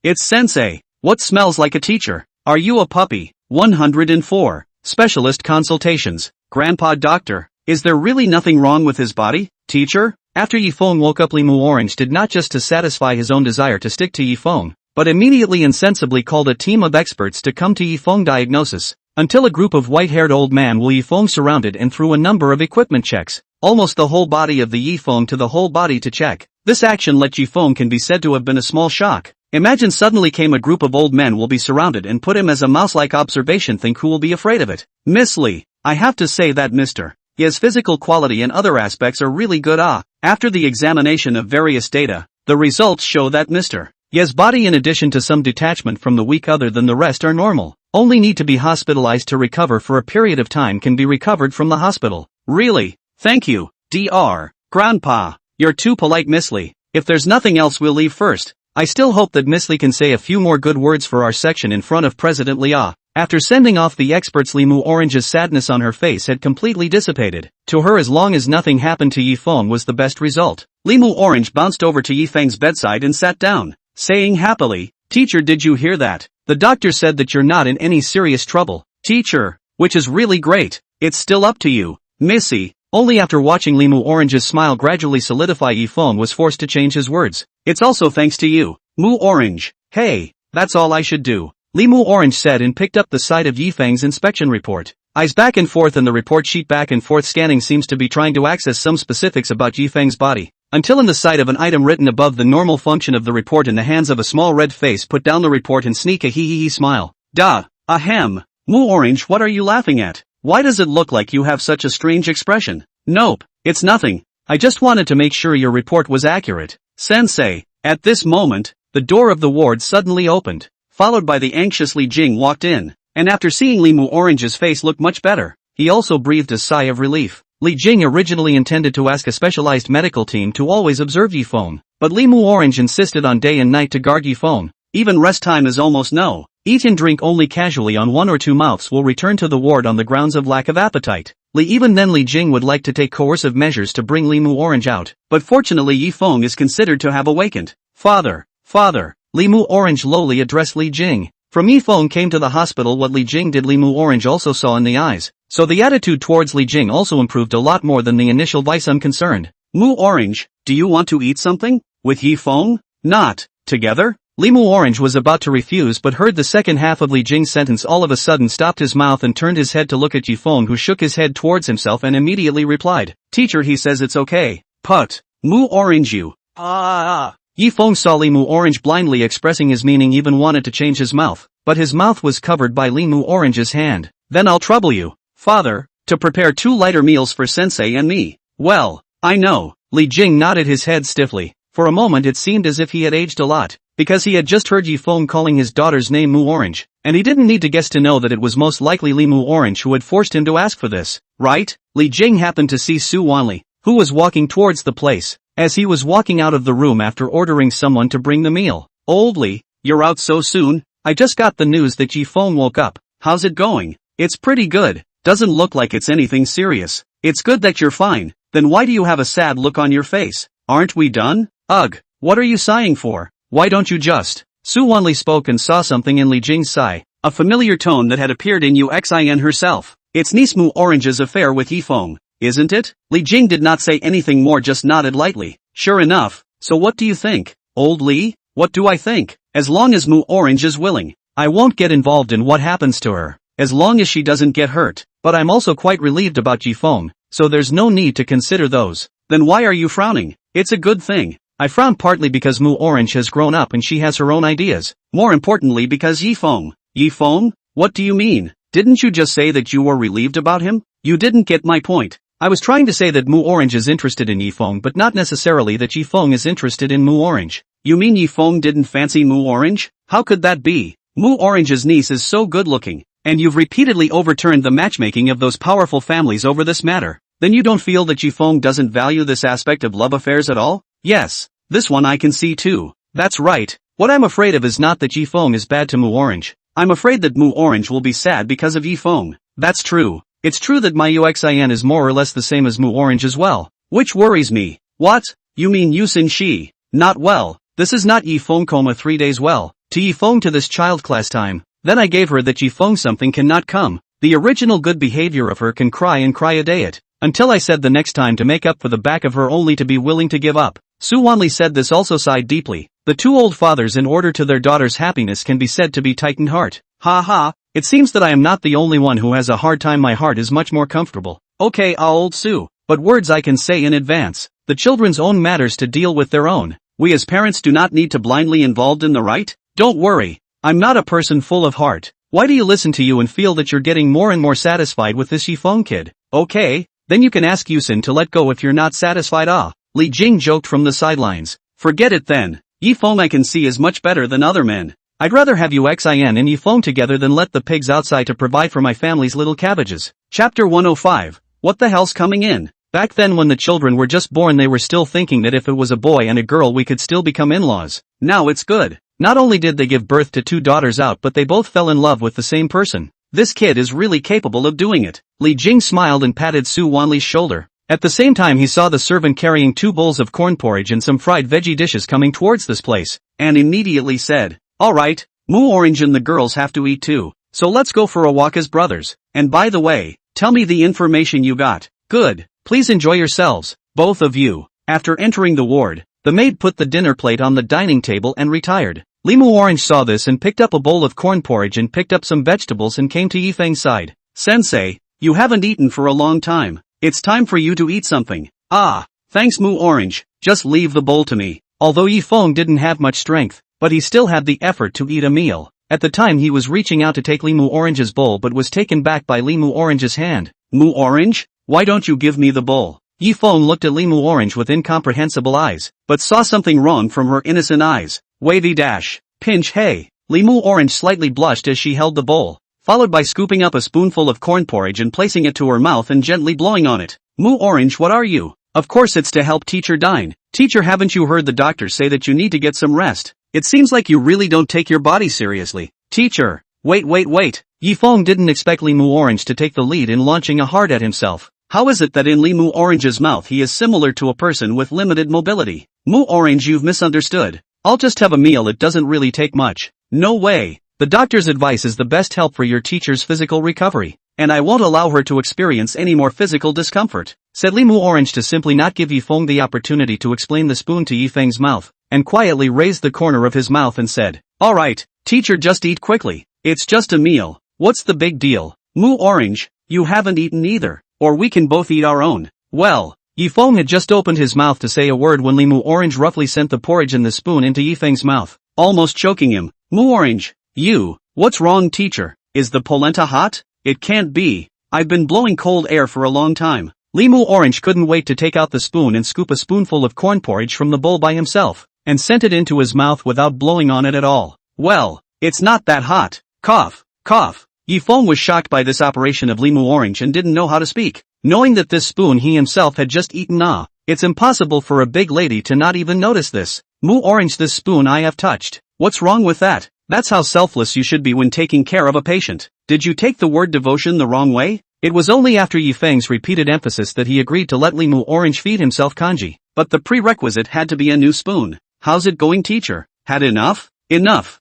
it's Sensei. What smells like a teacher? Are you a puppy? 104. Specialist consultations. Grandpa Doctor, is there really nothing wrong with his body, teacher? After Yifeng woke up, Limu Orange did not just to satisfy his own desire to stick to Yifeng, but immediately and sensibly called a team of experts to come to Yifeng diagnosis. Until a group of white-haired old man will Yifeng surrounded and through a number of equipment checks, almost the whole body of the Yifeng to the whole body to check. This action let Yifeng can be said to have been a small shock. Imagine suddenly came a group of old men will be surrounded and put him as a mouse-like observation. Think who will be afraid of it? Miss Lee, I have to say that Mr. Ye's physical quality and other aspects are really good. After the examination of various data, the results show that Mr. Ye's body in addition to some detachment from the weak other than the rest are normal. Only need to be hospitalized to recover for a period of time can be recovered from the hospital. Really? Thank you, Dr. Grandpa. You're too polite, Miss Lee. If there's nothing else we'll leave first. I still hope that Miss Lee can say a few more good words for our section in front of President Lia. After sending off the experts, Limu Orange's sadness on her face had completely dissipated. To her, as long as nothing happened to Yifeng was the best result. Limu Orange bounced over to Yifeng's bedside and sat down, saying happily, Teacher, did you hear that? The doctor said that you're not in any serious trouble, teacher, which is really great. It's still up to you, Missy. Only after watching Limu Orange's smile gradually solidify, Yifeng was forced to change his words. It's also thanks to you, Mu Orange. Hey, that's all I should do, Limu Orange said and picked up the side of Yifeng's inspection report. Eyes back and forth and the report sheet back and forth scanning seems to be trying to access some specifics about Yifeng's body. Until in the sight of an item written above the normal function of the report in the hands of a small red face put down the report and sneak a hee smile. Duh, ahem. Mu Orange, what are you laughing at? Why does it look like you have such a strange expression? Nope, it's nothing. I just wanted to make sure your report was accurate. Sensei. At this moment, the door of the ward suddenly opened, followed by the anxious Li Jing walked in, and after seeing Limu Orange's face look much better, he also breathed a sigh of relief. Li Jing originally intended to ask a specialized medical team to always observe Yifeng, but Limu Orange insisted on day and night to guard Yifeng. Even rest time is almost no. Eat and drink only casually on 1 or 2 mouths will return to the ward on the grounds of lack of appetite. Even then Li Jing would like to take coercive measures to bring Limu Orange out, but fortunately Yifeng is considered to have awakened. Father, Limu Orange lowly addressed Li Jing. From Yifeng came to the hospital what Li Jing did Limu Orange also saw in the eyes, so the attitude towards Li Jing also improved a lot more than the initial vice. I'm concerned. Mu Orange, do you want to eat something? With Yifeng? Not. Together? Limu Orange was about to refuse but heard the second half of Li Jing's sentence, all of a sudden stopped his mouth and turned his head to look at Yifeng, who shook his head towards himself and immediately replied, Teacher, he says it's okay. Put. Mu Orange you. Yifeng saw Limu Orange blindly expressing his meaning, even wanted to change his mouth, but his mouth was covered by Limu Orange's hand. Then I'll trouble you, father, to prepare 2 lighter meals for Sensei and me. Well, I know. Li Jing nodded his head stiffly. For a moment it seemed as if he had aged a lot, because he had just heard Yifeng calling his daughter's name Mu Orange, and he didn't need to guess to know that it was most likely Limu Orange who had forced him to ask for this, right? Li Jing happened to see Suani, who was walking towards the place, as he was walking out of the room after ordering someone to bring the meal. Old Li, you're out so soon? I just got the news that Yifeng woke up. How's it going? It's pretty good. Doesn't look like it's anything serious. It's good that you're fine. Then why do you have a sad look on your face? Aren't we done? Ugh, what are you sighing for? Why don't you just? Suani spoke and saw something in Li Jing's sigh, a familiar tone that had appeared in Yuxin herself. It's niece Mu Orange's affair with Yifeng, isn't it? Li Jing did not say anything more, just nodded lightly. Sure enough. So what do you think, old Li? What do I think? As long as Mu Orange is willing, I won't get involved in what happens to her, as long as she doesn't get hurt. But I'm also quite relieved about Yifeng, so there's no need to consider those. Then why are you frowning? It's a good thing. I frown partly because Mu Orange has grown up and she has her own ideas. More importantly because Yifeng. Yifeng? What do you mean? Didn't you just say that you were relieved about him? You didn't get my point. I was trying to say that Mu Orange is interested in Yifeng, but not necessarily that Yifeng is interested in Mu Orange. You mean Yifeng didn't fancy Mu Orange? How could that be? Mu Orange's niece is so good looking, and you've repeatedly overturned the matchmaking of those powerful families over this matter. Then you don't feel that Yifeng doesn't value this aspect of love affairs at all? Yes, this one I can see too. That's right. What I'm afraid of is not that Yifeng is bad to Mu Orange. I'm afraid that Mu Orange will be sad because of Yifeng. That's true. It's true that my Yuxin is more or less the same as Mu Orange as well. Which worries me. What? You mean Yusen she? Not well. This is not Yifeng, 3 days well. To Yifeng to this child class time. Then I gave her that Yifeng something cannot come. The original good behavior of her can cry and cry a day it. Until I said the next time to make up for the back of her only to be willing to give up. Suani said this also sighed deeply. The two old fathers in order to their daughter's happiness can be said to be tightened heart. Ha ha, it seems that I am not the only one who has a hard time. My heart is much more comfortable. Okay, old Sue. But words I can say in advance. The children's own matters to deal with their own. We as parents do not need to blindly involved in the right. Don't worry. I'm not a person full of heart. Why do you listen to you and feel that you're getting more and more satisfied with this Yifeng kid? Okay, then you can ask Yusen to let go if you're not satisfied. Li Jing joked from the sidelines. Forget it then. Yifeng I can see is much better than other men. I'd rather have Yuxin and Yifeng together than let the pigs outside to provide for my family's little cabbages. Chapter 105. What the hell's coming in? Back then when the children were just born they were still thinking that if it was a boy and a girl we could still become in-laws. Now it's good. Not only did they give birth to 2 daughters out but they both fell in love with the same person. This kid is really capable of doing it. Li Jing smiled and patted Su Wanli's shoulder. At the same time he saw the servant carrying 2 bowls of corn porridge and some fried veggie dishes coming towards this place, and immediately said, "Alright, Mu Orange and the girls have to eat too, so let's go for a walk as brothers. And by the way, tell me the information you got." "Good, please enjoy yourselves, both of you." After entering the ward, the maid put the dinner plate on the dining table and retired. Mu Orange saw this and picked up a bowl of corn porridge and picked up some vegetables and came to Yifeng's side. "Sensei, you haven't eaten for a long time. It's time for you to eat something." "Ah, thanks Mu Orange, just leave the bowl to me." Although Yifeng didn't have much strength, but he still had the effort to eat a meal. At the time he was reaching out to take Mu Orange's bowl but was taken back by Mu Orange's hand. "Mu Orange? Why don't you give me the bowl?" Yifeng looked at Mu Orange with incomprehensible eyes, but saw something wrong from her innocent eyes. Wavy dash. Pinch hey. Mu Orange slightly blushed as she held the bowl, followed by scooping up a spoonful of corn porridge and placing it to her mouth and gently blowing on it. "Mu Orange, what are you?" "Of course it's to help teacher dine." "Teacher, haven't you heard the doctor say that you need to get some rest? It seems like you really don't take your body seriously." "Teacher, wait. Yifeng didn't expect Mu Orange to take the lead in launching a hard at himself. How is it that in Mu Orange's mouth he is similar to a person with limited mobility? "Mu Orange, you've misunderstood. I'll just have a meal, it doesn't really take much." "No way. The doctor's advice is the best help for your teacher's physical recovery, and I won't allow her to experience any more physical discomfort," said Mu Orange to simply not give Yifeng the opportunity to explain the spoon to Yifeng's mouth, and quietly raised the corner of his mouth and said, "Alright, teacher, just eat quickly. It's just a meal. What's the big deal?" "Mu Orange, you haven't eaten either, or we can both eat our own." "Well." Yifeng had just opened his mouth to say a word when Mu Orange roughly sent the porridge and the spoon into Yifeng's mouth, almost choking him. "Mu Orange, what's wrong, teacher? Is the polenta hot?" "It can't be. I've been blowing cold air for a long time." Mu Orange couldn't wait to take out the spoon and scoop a spoonful of corn porridge from the bowl by himself, and sent it into his mouth without blowing on it at all. "Well, it's not that hot." Cough. Yifeng was shocked by this operation of Mu Orange and didn't know how to speak, knowing that this spoon he himself had just eaten. It's impossible for a big lady to not even notice this. "Mu Orange, this spoon I have touched. What's wrong with that? That's how selfless you should be when taking care of a patient. Did you take the word devotion the wrong way?" It was only after Yifeng's repeated emphasis that he agreed to let Mu Orange feed himself kanji, but the prerequisite had to be a new spoon. "How's it going, teacher? Had enough?" Enough.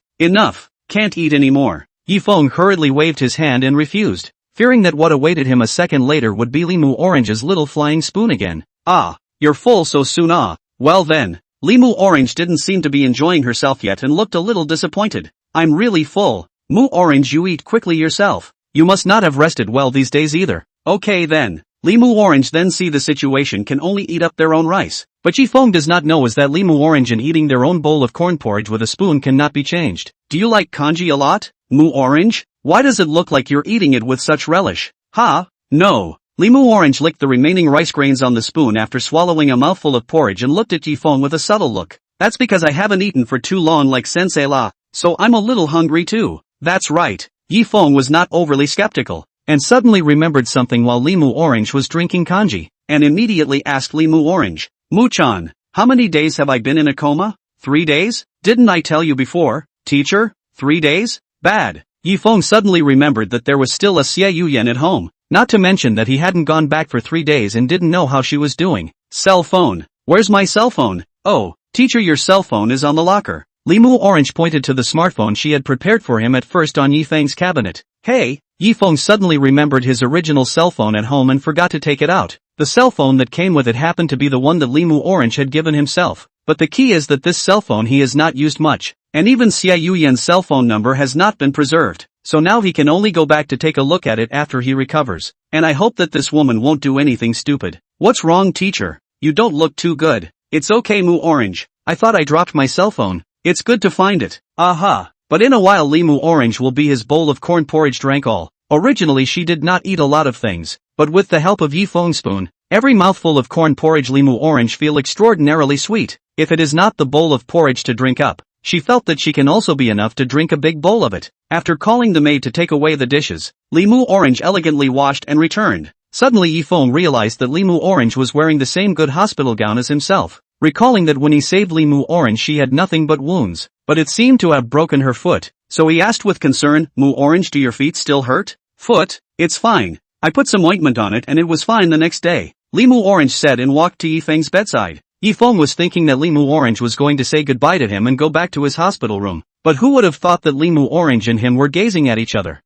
Can't eat anymore." Yifeng hurriedly waved his hand and refused, fearing that what awaited him a second later would be Mu Orange's little flying spoon again. "Ah, you're full so soon, ah. Well then." Mu Orange didn't seem to be enjoying herself yet and looked a little disappointed. "I'm really full." "Mu Orange, you eat quickly yourself. You must not have rested well these days either." "Okay then." Mu Orange then see the situation can only eat up their own rice. But Yifeng does not know is that Mu Orange and eating their own bowl of corn porridge with a spoon cannot be changed. "Do you like kanji a lot, Mu Orange? Why does it look like you're eating it with such relish?" "Ha? No." Mu Orange licked the remaining rice grains on the spoon after swallowing a mouthful of porridge and looked at Yifeng with a subtle look. "That's because I haven't eaten for too long like Sensei La, so I'm a little hungry too." "That's right. Yifeng was not overly skeptical, and suddenly remembered something while Limu Orange was drinking kanji, and immediately asked Limu Orange, "Mu-chan, how many days have I been in a coma?" 3 days? Didn't I tell you before, teacher? 3 days? Bad. Yifeng suddenly remembered that there was still a Xiao Yian at home, not to mention that he hadn't gone back for 3 days and didn't know how she was doing. Cell phone. Where's my cell phone? Oh, teacher, your cell phone is on the locker. Limu Orange pointed to the smartphone she had prepared for him at first on Yifeng's cabinet. Hey! Yifeng suddenly remembered his original cell phone at home and forgot to take it out. The cell phone that came with it happened to be the one that Limu Orange had given himself. But the key is that this cell phone he has not used much, and even Xiao Yian's cell phone number has not been preserved. So now he can only go back to take a look at it after he recovers. And I hope that this woman won't do anything stupid. What's wrong, teacher? You don't look too good. It's okay, Mu Orange. I thought I dropped my cell phone. It's good to find it. Aha. But in a while Limu Orange will be his bowl of corn porridge drank all. Originally she did not eat a lot of things, but with the help of Yifeng's spoon, every mouthful of corn porridge Limu Orange feel extraordinarily sweet. If it is not the bowl of porridge to drink up, she felt that she can also be enough to drink a big bowl of it. After calling the maid to take away the dishes, Limu Orange elegantly washed and returned. Suddenly Yifeng realized that Limu Orange was wearing the same good hospital gown as himself, recalling that when he saved Limu Orange she had nothing but wounds, but it seemed to have broken her foot. So he asked with concern, "Mu Orange, do your feet still hurt?" "Foot? It's fine. I put some ointment on it and it was fine the next day," Limu Orange said and walked to Yifeng's bedside. Yifeng was thinking that Limu Orange was going to say goodbye to him and go back to his hospital room, but who would have thought that Limu Orange and him were gazing at each other?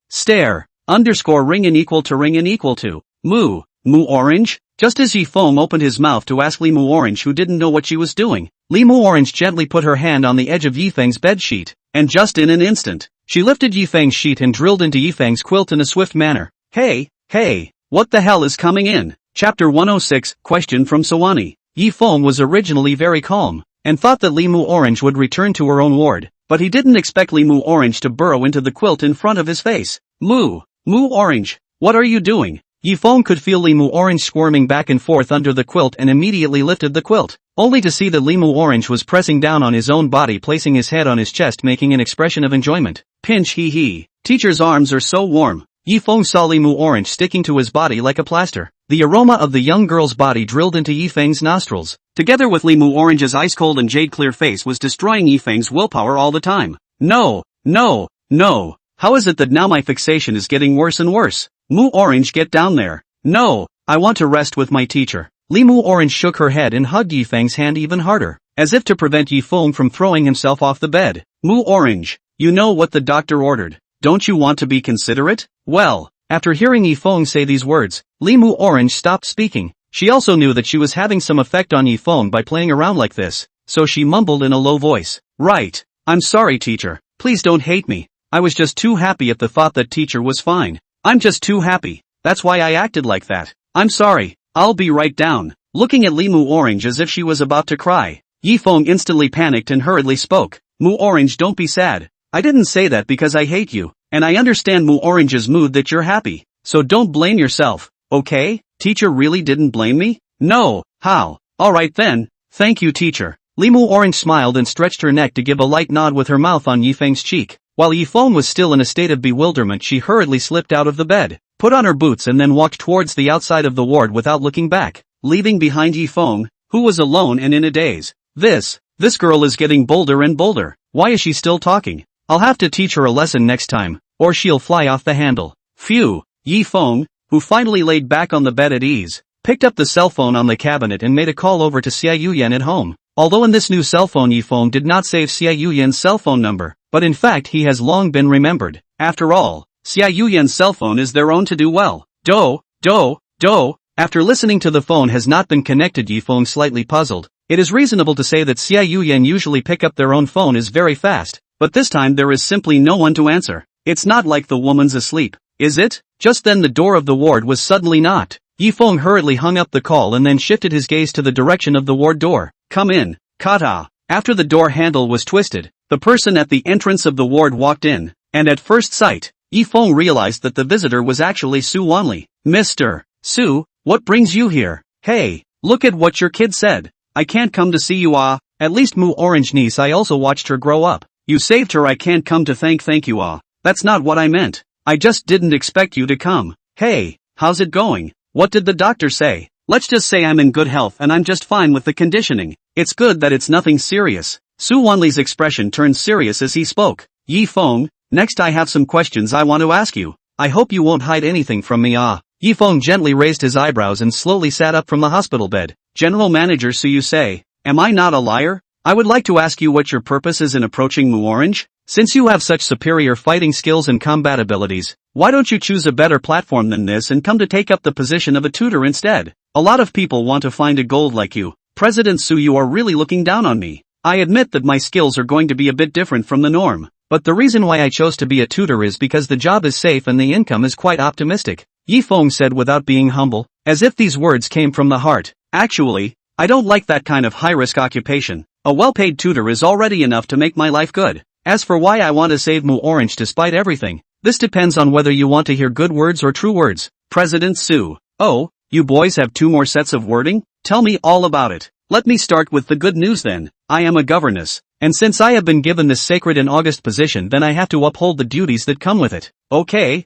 Stare. _ring in equal to. Mu Orange? Just as Yifeng opened his mouth to ask Limu Orange, who didn't know what she was doing, Limu Orange gently put her hand on the edge of Yifeng's bedsheet, and just in an instant, she lifted Yifeng's sheet and drilled into Yifeng's quilt in a swift manner. Hey, what the hell is coming in? Chapter 106, Question from Suani. Yifeng was originally very calm, and thought that Limu Orange would return to her own ward, but he didn't expect Limu Orange to burrow into the quilt in front of his face. Mu Orange, what are you doing? Yifeng could feel Limu Orange squirming back and forth under the quilt and immediately lifted the quilt, only to see that Limu Orange was pressing down on his own body, placing his head on his chest, making an expression of enjoyment. Pinch, hee. Teacher's arms are so warm. Yifeng saw Limu Orange sticking to his body like a plaster. The aroma of the young girl's body drilled into Yifeng's nostrils, together with Limu Orange's ice-cold and jade-clear face, was destroying Yifeng's willpower all the time. No. How is it that now my fixation is getting worse and worse? Mu Orange, get down there. No, I want to rest with my teacher. Limu Orange shook her head and hugged Yifeng's hand even harder, as if to prevent Yifeng from throwing himself off the bed. Mu Orange, you know what the doctor ordered. Don't you want to be considerate? Well, after hearing Yifeng say these words, Limu Orange stopped speaking. She also knew that she was having some effect on Yifeng by playing around like this, so she mumbled in a low voice. Right. I'm sorry, teacher. Please don't hate me. I was just too happy at the thought that teacher was fine. I'm just too happy. That's why I acted like that. I'm sorry. I'll be right down. Looking at Limu Orange as if she was about to cry, Yifeng instantly panicked and hurriedly spoke. Mu Orange, don't be sad. I didn't say that because I hate you, and I understand Mu Orange's mood that you're happy. So don't blame yourself, okay? Teacher really didn't blame me? No. How? Alright then. Thank you, teacher. Limu Orange smiled and stretched her neck to give a light nod with her mouth on Yifeng's cheek. While Yifeng was still in a state of bewilderment, she hurriedly slipped out of the bed, put on her boots and then walked towards the outside of the ward without looking back, leaving behind Yifeng, who was alone and in a daze. This girl is getting bolder and bolder. Why is she still talking? I'll have to teach her a lesson next time, or she'll fly off the handle. Phew. Yifeng, who finally laid back on the bed at ease, picked up the cell phone on the cabinet and made a call over to Xiao Yian at home. Although in this new cell phone Yifeng did not save Xiao Yian's cell phone number, but in fact he has long been remembered. After all, Xiao Yian's cell phone is their own to do well. Do. After listening to the phone has not been connected, Yifeng slightly puzzled. It is reasonable to say that Xiao Yian usually pick up their own phone is very fast, but this time there is simply no one to answer. It's not like the woman's asleep, is it? Just then the door of the ward was suddenly knocked. Yifeng hurriedly hung up the call and then shifted his gaze to the direction of the ward door. Come in, Kata. After the door handle was twisted, the person at the entrance of the ward walked in, and at first sight, Yifeng realized that the visitor was actually Suani. Mr. Su, what brings you here? Hey, look at what your kid said. I can't come to see you at least Mu Orange niece, I also watched her grow up. You saved her, I can't come to thank you That's not what I meant. I just didn't expect you to come. Hey, how's it going? What did the doctor say? Let's just say I'm in good health and I'm just fine with the conditioning. It's good that it's nothing serious. Su Wanli's expression turned serious as he spoke. Yi Feng, next I have some questions I want to ask you. I hope you won't hide anything from me. Yi Feng gently raised his eyebrows and slowly sat up from the hospital bed. General Manager Su, you say, am I not a liar? I would like to ask you what your purpose is in approaching Mu Orange? Since you have such superior fighting skills and combat abilities, why don't you choose a better platform than this and come to take up the position of a tutor instead? A lot of people want to find a gold like you. President Su, you are really looking down on me. I admit that my skills are going to be a bit different from the norm, but the reason why I chose to be a tutor is because the job is safe and the income is quite optimistic, Yi Feng said without being humble, as if these words came from the heart. Actually, I don't like that kind of high-risk occupation. A well-paid tutor is already enough to make my life good. As for why I want to save Mu Orange despite everything, this depends on whether you want to hear good words or true words. President Su. Oh, you boys have 2 more sets of wording? Tell me all about it. Let me start with the good news then. I am a governess, and since I have been given this sacred and august position, then I have to uphold the duties that come with it. Okay,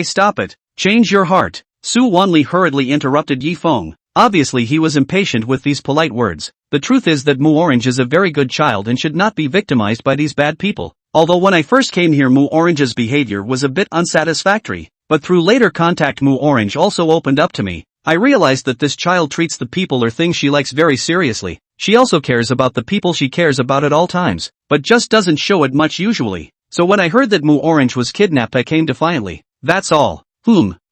stop it. Change your heart. Su Wanli hurriedly interrupted Yi Feng. Obviously he was impatient with these polite words. The truth is that Mu Orange is a very good child and should not be victimized by these bad people. Although when I first came here Mu Orange's behavior was a bit unsatisfactory, but through later contact Mu Orange also opened up to me. I realized that this child treats the people or things she likes very seriously. She also cares about the people she cares about at all times, but just doesn't show it much usually. So when I heard that Mu Orange was kidnapped I came defiantly. That's all.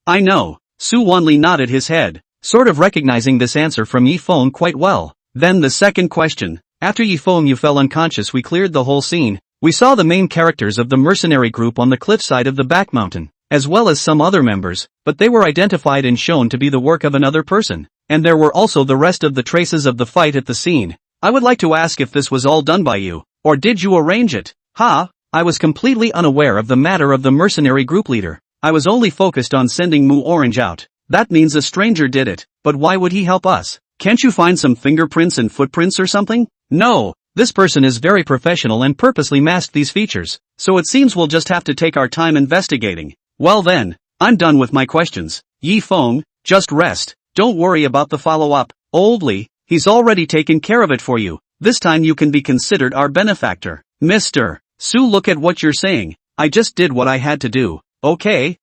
I know. Su Wanli nodded his head, sort of recognizing this answer from Yi Feng quite well. Then the second question. After Yi Feng you fell unconscious, we cleared the whole scene. We saw the main characters of the mercenary group on the cliffside of the back mountain, as well as some other members, but they were identified and shown to be the work of another person. And there were also the rest of the traces of the fight at the scene. I would like to ask if this was all done by you, or did you arrange it? I was completely unaware of the matter of the mercenary group leader. I was only focused on sending Mu Orange out. That means a stranger did it, but why would he help us? Can't you find some fingerprints and footprints or something? No, this person is very professional and purposely masked these features, so it seems we'll just have to take our time investigating. Well then, I'm done with my questions. Yi Feng, just rest. Don't worry about the follow-up. Oldly, he's already taken care of it for you. This time you can be considered our benefactor. Mr. Su, look at what you're saying. I just did what I had to do. Okay,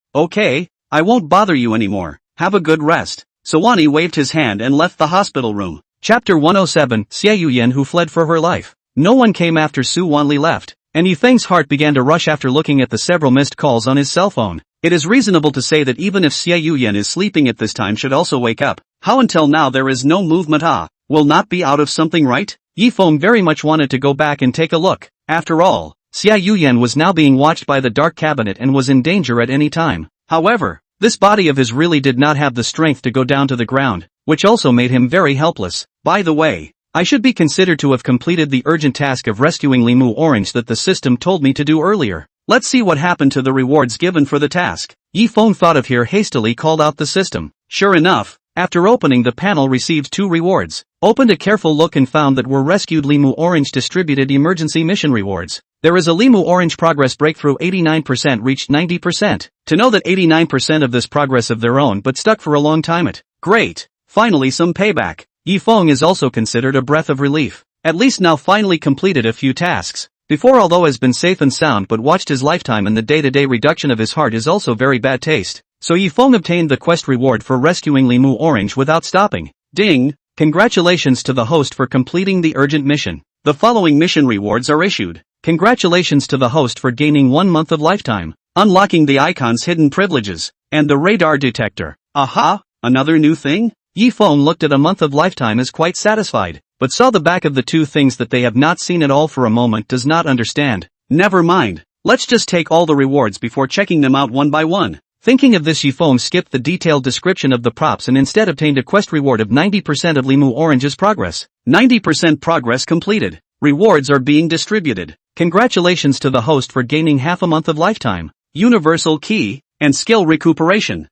I won't bother you anymore. Have a good rest. Suani waved his hand and left the hospital room. Chapter 107, Xiao Yian who fled for her life. No one came after Su Wanli left, and Yi Feng's heart began to rush after looking at the several missed calls on his cell phone. It is reasonable to say that even if Xiao Yian is sleeping at this time should also wake up. How until now there is no movement? Will not be out of something, right? Yi Feng very much wanted to go back and take a look. After all, Xiao Yian was now being watched by the dark cabinet and was in danger at any time. However, this body of his really did not have the strength to go down to the ground, which also made him very helpless. By the way, I should be considered to have completed the urgent task of rescuing Mu Orange that the system told me to do earlier. Let's see what happened to the rewards given for the task. Yi Feng thought of here hastily called out the system. Sure enough, after opening the panel received 2 rewards. Opened a careful look and found that were rescued Mu Orange distributed emergency mission rewards. There is a Mu Orange progress breakthrough 89% reached 90%. To know that 89% of this progress of their own but stuck for a long time Great. Finally some payback. Yi Feng is also considered a breath of relief. At least now finally completed a few tasks. Before although has been safe and sound but watched his lifetime and the day-to-day reduction of his heart is also very bad taste. So Yi Feng obtained the quest reward for rescuing Mu Orange without stopping. Ding! Congratulations to the host for completing the urgent mission. The following mission rewards are issued. Congratulations to the host for gaining 1 month of lifetime, unlocking the icon's hidden privileges, and the radar detector. Aha! Another new thing? Yi Feng looked at a month of lifetime as quite satisfied, but saw the back of the 2 things that they have not seen at all for a moment does not understand. Never mind. Let's just take all the rewards before checking them out one by one. Thinking of this, Yi Feng skipped the detailed description of the props and instead obtained a quest reward of 90% of Mu Orange's progress. 90% progress completed. Rewards are being distributed. Congratulations to the host for gaining half a month of lifetime, universal key, and skill recuperation.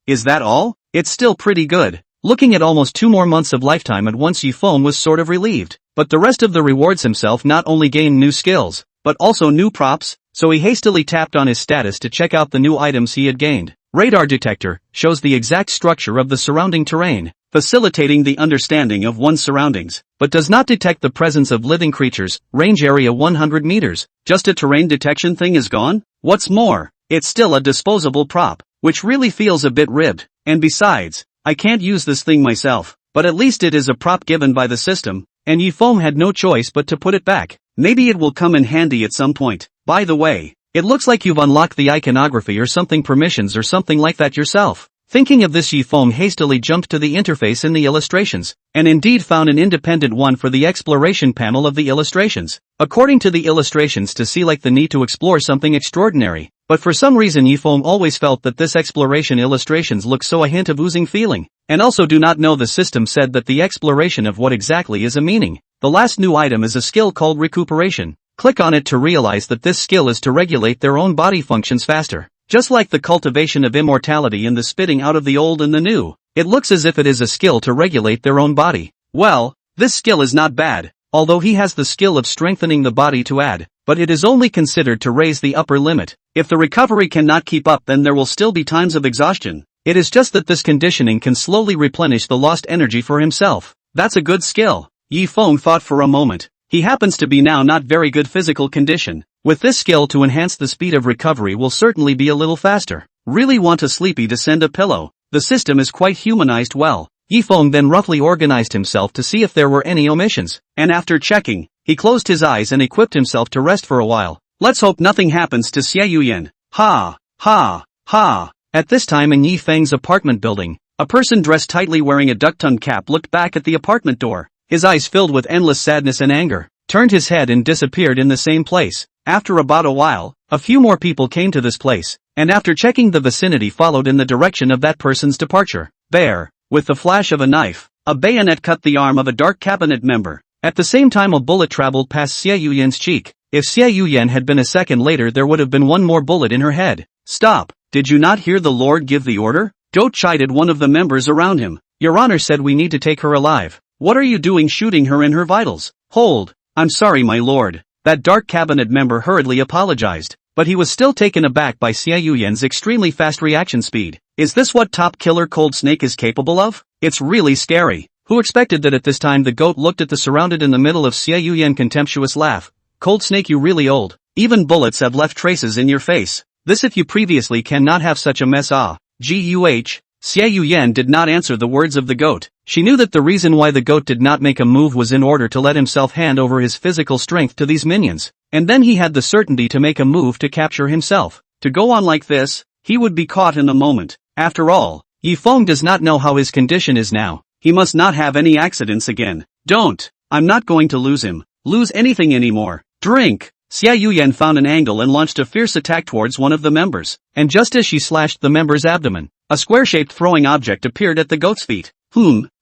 Is that all? It's still pretty good. Looking at almost 2 more months of lifetime at once, Yi Feng was sort of relieved. But the rest of the rewards himself not only gained new skills, but also new props, so he hastily tapped on his status to check out the new items he had gained. Radar detector shows the exact structure of the surrounding terrain, facilitating the understanding of one's surroundings, but does not detect the presence of living creatures. Range area 100 meters. Just a terrain detection thing is gone? What's more, it's still a disposable prop, which really feels a bit ribbed. And besides, I can't use this thing myself, but at least it is a prop given by the system, and Yifeng had no choice but to put it back. Maybe it will come in handy at some point. By the way, it looks like you've unlocked the iconography or something, permissions or something like that yourself. Thinking of this, Yifeng hastily jumped to the interface in the illustrations, and indeed found an independent one for the exploration panel of the illustrations. According to the illustrations, to see like the need to explore something extraordinary, but for some reason Yifeng always felt that this exploration illustrations look so a hint of oozing feeling, and also do not know the system said that the exploration of what exactly is a meaning. The last new item is a skill called recuperation. Click on it to realize that this skill is to regulate their own body functions faster. Just like the cultivation of immortality and the spitting out of the old and the new, it looks as if it is a skill to regulate their own body. Well, this skill is not bad, although he has the skill of strengthening the body to add, but it is only considered to raise the upper limit. If the recovery cannot keep up, then there will still be times of exhaustion. It is just that this conditioning can slowly replenish the lost energy for himself. That's a good skill. Yifeng thought for a moment. He happens to be now not very good physical condition. With this skill to enhance the speed of recovery will certainly be a little faster. Really want a sleepy to send a pillow. The system is quite humanized well. Yifeng then roughly organized himself to see if there were any omissions, and after checking, he closed his eyes and equipped himself to rest for a while. Let's hope nothing happens to Xiao Yian. Ha, ha, ha. At this time in Yifeng's apartment building, a person dressed tightly wearing a duck-tongued cap looked back at the apartment door. His eyes filled with endless sadness and anger, turned his head and disappeared in the same place. After about a while, a few more people came to this place, and after checking the vicinity followed in the direction of that person's departure. There, with the flash of a knife, a bayonet cut the arm of a dark cabinet member. At the same time a bullet traveled past Xiao Yian's cheek. If Xiao Yian had been a second later there would have been one more bullet in her head. Stop, did you not hear the Lord give the order? Don't, chided one of the members around him. Your Honor said we need to take her alive. What are you doing shooting her in her vitals? Hold, I'm sorry my lord. That dark cabinet member hurriedly apologized, but he was still taken aback by Xiao Yian's extremely fast reaction speed. Is this what top killer Cold Snake is capable of? It's really scary. Who expected that? At this time the goat looked at the surrounded in the middle of Xiao Yian contemptuous laugh. Cold Snake, you really old. Even bullets have left traces in your face. This if you previously cannot have such a mess. Ah, Guh. Xiao Yian did not answer the words of the goat. She knew that the reason why the goat did not make a move was in order to let himself hand over his physical strength to these minions, and then he had the certainty to make a move to capture himself. To go on like this, he would be caught in a moment. After all, Yifeng does not know how his condition is now. He must not have any accidents again. Don't. I'm not going to lose him. Lose anything anymore. Drink. Xiao Yian found an angle and launched a fierce attack towards one of the members, and just as she slashed the member's abdomen, a square-shaped throwing object appeared at the goat's feet.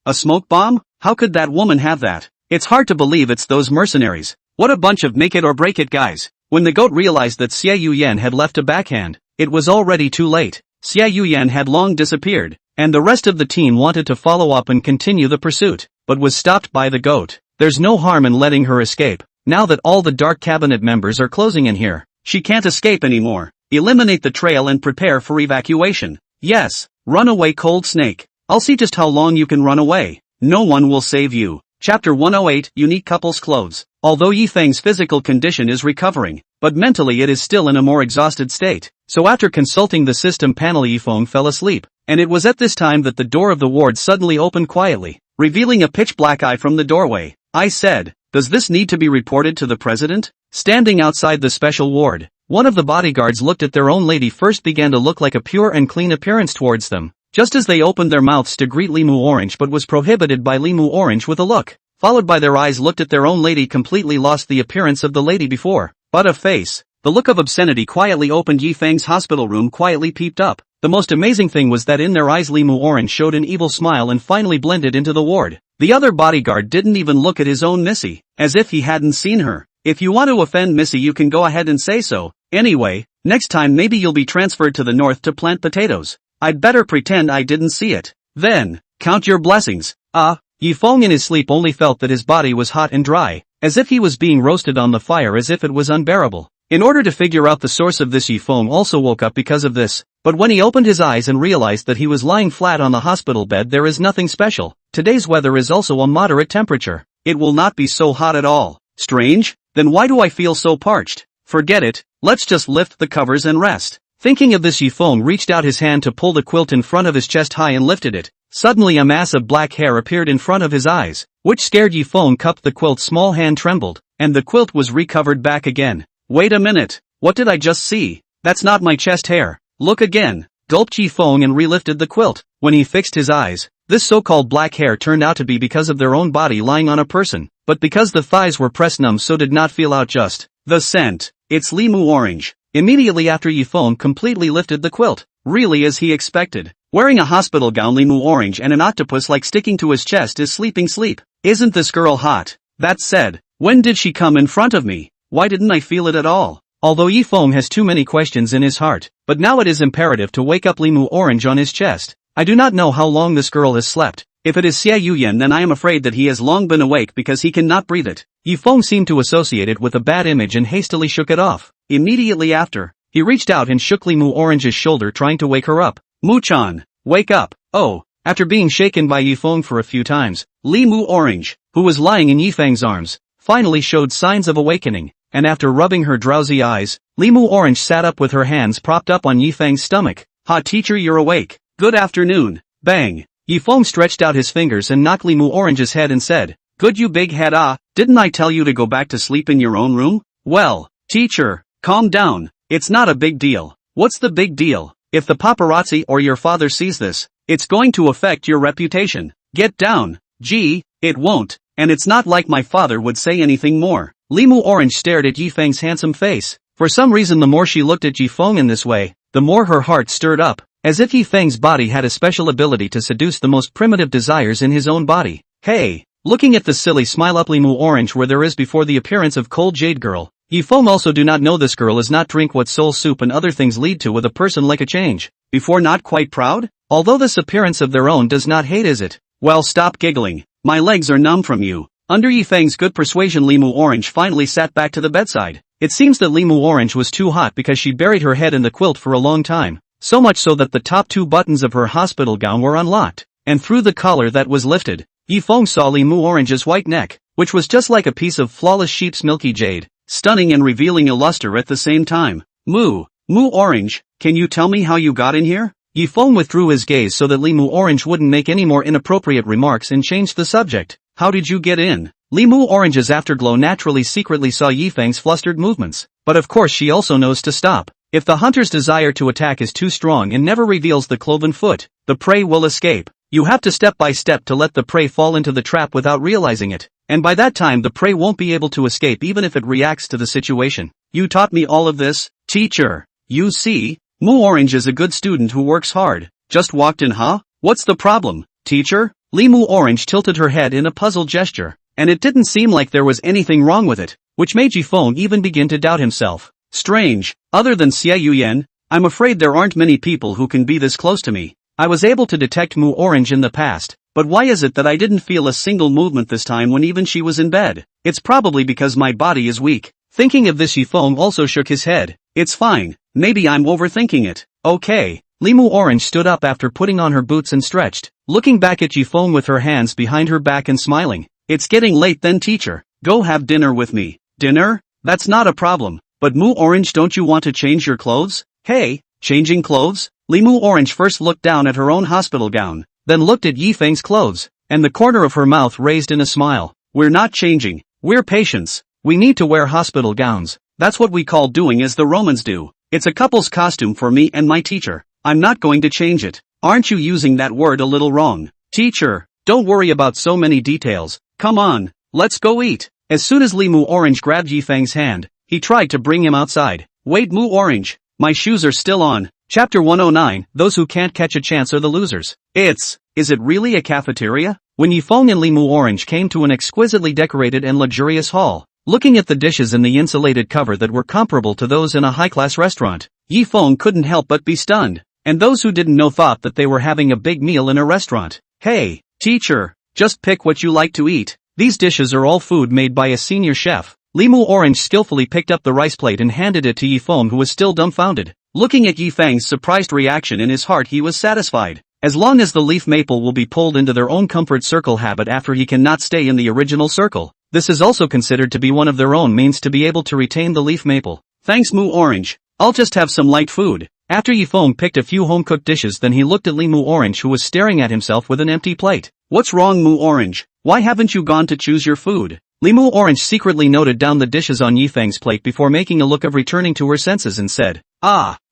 A smoke bomb? How could that woman have that? It's hard to believe it's those mercenaries. What a bunch of make it or break it guys. When the goat realized that Xiao Yian had left a backhand, it was already too late. Xiao Yian had long disappeared, and the rest of the team wanted to follow up and continue the pursuit, but was stopped by the goat. There's no harm in letting her escape. Now that all the dark cabinet members are closing in here, she can't escape anymore. Eliminate the trail and prepare for evacuation. Yes, run away Cold Snake. I'll see just how long you can run away. No one will save you. Chapter 108, Unique Couples Clothes. Although Yifeng's physical condition is recovering, but mentally it is still in a more exhausted state. So after consulting the system panel Yifeng fell asleep, and it was at this time that the door of the ward suddenly opened quietly, revealing a pitch-black eye from the doorway. I said, does this need to be reported to the president? Standing outside the special ward, one of the bodyguards looked at their own lady first began to look like a pure and clean appearance towards them, just as they opened their mouths to greet Limu Orange but was prohibited by Limu Orange with a look, followed by their eyes looked at their own lady completely lost the appearance of the lady before, but a face. The look of obscenity quietly opened Yifeng's hospital room quietly peeped up. The most amazing thing was that in their eyes Limu Orange showed an evil smile and finally blended into the ward. The other bodyguard didn't even look at his own Missy, as if he hadn't seen her. If you want to offend Missy you can go ahead and say so. Anyway, next time maybe you'll be transferred to the north to plant potatoes. I'd better pretend I didn't see it. Then, count your blessings. Yifeng in his sleep only felt that his body was hot and dry. as if he was being roasted on the fire, as if it was unbearable. In order to figure out the source of this, Yifeng also woke up because of this, but when he opened his eyes and realized that he was lying flat on the hospital bed, there is nothing special. Today's weather is also a moderate temperature. It will not be so hot at all. Strange? Then why do I feel so parched? Forget it, let's just lift the covers and rest. Thinking of this, Yifeng reached out his hand to pull the quilt in front of his chest high and lifted it. Suddenly a mass of black hair appeared in front of his eyes, which scared Yifeng. Cupped the quilt's small hand trembled, and the quilt was recovered back again. Wait a minute, what did I just see? That's not my chest hair. Look again. Gulped Yifeng and relifted the quilt. When he fixed his eyes, this so-called black hair turned out to be because of their own body lying on a person, but because the thighs were pressed numb, so did not feel out just. The scent. It's Limu orange. Immediately after, Yifeng completely lifted the quilt, really as he expected. Wearing a hospital gown, Limu orange, and an octopus like sticking to his chest is sleeping sleep. Isn't this girl hot? That said, when did she come in front of me? Why didn't I feel it at all? Although Yifeng has too many questions in his heart, but now it is imperative to wake up Limu orange on his chest. I do not know how long this girl has slept. If it is Xiao Yian, then I am afraid that he has long been awake because he cannot breathe it. Yifeng seemed to associate it with a bad image and hastily shook it off. Immediately after, he reached out and shook Limu orange's shoulder, trying to wake her up. Mu-chan, wake up. Oh, after being shaken by Yifeng for a few times, Limu orange, who was lying in Yifeng's arms, finally showed signs of awakening, and after rubbing her drowsy eyes, Limu orange sat up with her hands propped up on Yifeng's stomach. Ha, teacher, you're awake. Good afternoon. Bang. Yifeng stretched out his fingers and knocked Limu orange's head and said, good, you big head. Didn't I tell you to go back to sleep in your own room? Well, teacher, calm down. It's not a big deal. What's the big deal? If the paparazzi or your father sees this, it's going to affect your reputation. Get down. Gee, it won't, and it's not like my father would say anything more. Limu orange stared at Yifeng's handsome face. For some reason, the more she looked at Yifeng in this way, the more her heart stirred up, as if Yifeng's body had a special ability to seduce the most primitive desires in his own body. Hey, looking at the silly smile up Limu orange where there is before the appearance of cold jade girl, Yifeng also do not know this girl is not drink what soul soup and other things lead to with a person like a change. Before, not quite proud? Although this appearance of their own does not hate, is it? Well, stop giggling. My legs are numb from you. Under Yifeng's good persuasion, Limu orange finally sat back to the bedside. It seems that Limu orange was too hot because she buried her head in the quilt for a long time. So much so that the top two buttons of her hospital gown were unlocked, and through the collar that was lifted, Yifeng saw Limu orange's white neck, which was just like a piece of flawless sheep's milky jade, stunning and revealing a luster at the same time. Mu orange, can you tell me how you got in here? Yifeng withdrew his gaze so that Limu orange wouldn't make any more inappropriate remarks and changed the subject. How did you get in? Limu orange's afterglow naturally secretly saw Yifeng's flustered movements, but of course she also knows to stop. If the hunter's desire to attack is too strong and never reveals the cloven foot, the prey will escape. You have to step by step to let the prey fall into the trap without realizing it, and by that time the prey won't be able to escape even if it reacts to the situation. You taught me all of this, teacher. You see, Mu Orange is a good student who works hard. Just walked in, huh? What's the problem, teacher? Limu Orange tilted her head in a puzzled gesture, and it didn't seem like there was anything wrong with it, which made Yifeng even begin to doubt himself. Strange, other than Xiao Yian, I'm afraid there aren't many people who can be this close to me. I was able to detect Mu Orange in the past, but why is it that I didn't feel a single movement this time when even she was in bed? It's probably because my body is weak. Thinking of this, Yifeng also shook his head. It's fine, maybe I'm overthinking it. Okay. Limu Orange stood up after putting on her boots and stretched, looking back at Yifeng with her hands behind her back and smiling. It's getting late then, teacher. Go have dinner with me. Dinner? That's not a problem. But Mu Orange, don't you want to change your clothes? Hey, changing clothes? Limu Orange first looked down at her own hospital gown, then looked at Yifeng's clothes, and the corner of her mouth raised in a smile. We're not changing. We're patients. We need to wear hospital gowns. That's what we call doing as the Romans do. It's a couple's costume for me and my teacher. I'm not going to change it. Aren't you using that word a little wrong? Teacher, don't worry about so many details. Come on, let's go eat. As soon as Limu Orange grabbed Yifeng's hand, he tried to bring him outside. Wait, Mu Orange, my shoes are still on. Chapter 109, those who can't catch a chance are the losers. Is it really a cafeteria? When Yifeng and Limu Orange came to an exquisitely decorated and luxurious hall, looking at the dishes in the insulated cover that were comparable to those in a high-class restaurant, Yifeng couldn't help but be stunned. And those who didn't know thought that they were having a big meal in a restaurant. Hey, teacher, just pick what you like to eat. These dishes are all food made by a senior chef. Limu Orange skillfully picked up the rice plate and handed it to Yifeng, who was still dumbfounded. Looking at Yifeng's surprised reaction, in his heart he was satisfied. As long as the leaf maple will be pulled into their own comfort circle habit after he cannot stay in the original circle, this is also considered to be one of their own means to be able to retain the leaf maple. Thanks Mu Orange. I'll just have some light food. After Yifeng picked a few home-cooked dishes, then he looked at Limu Orange, who was staring at himself with an empty plate. What's wrong Mu Orange? Why haven't you gone to choose your food? Limu Orange secretly noted down the dishes on Yifeng's plate before making a look of returning to her senses and said,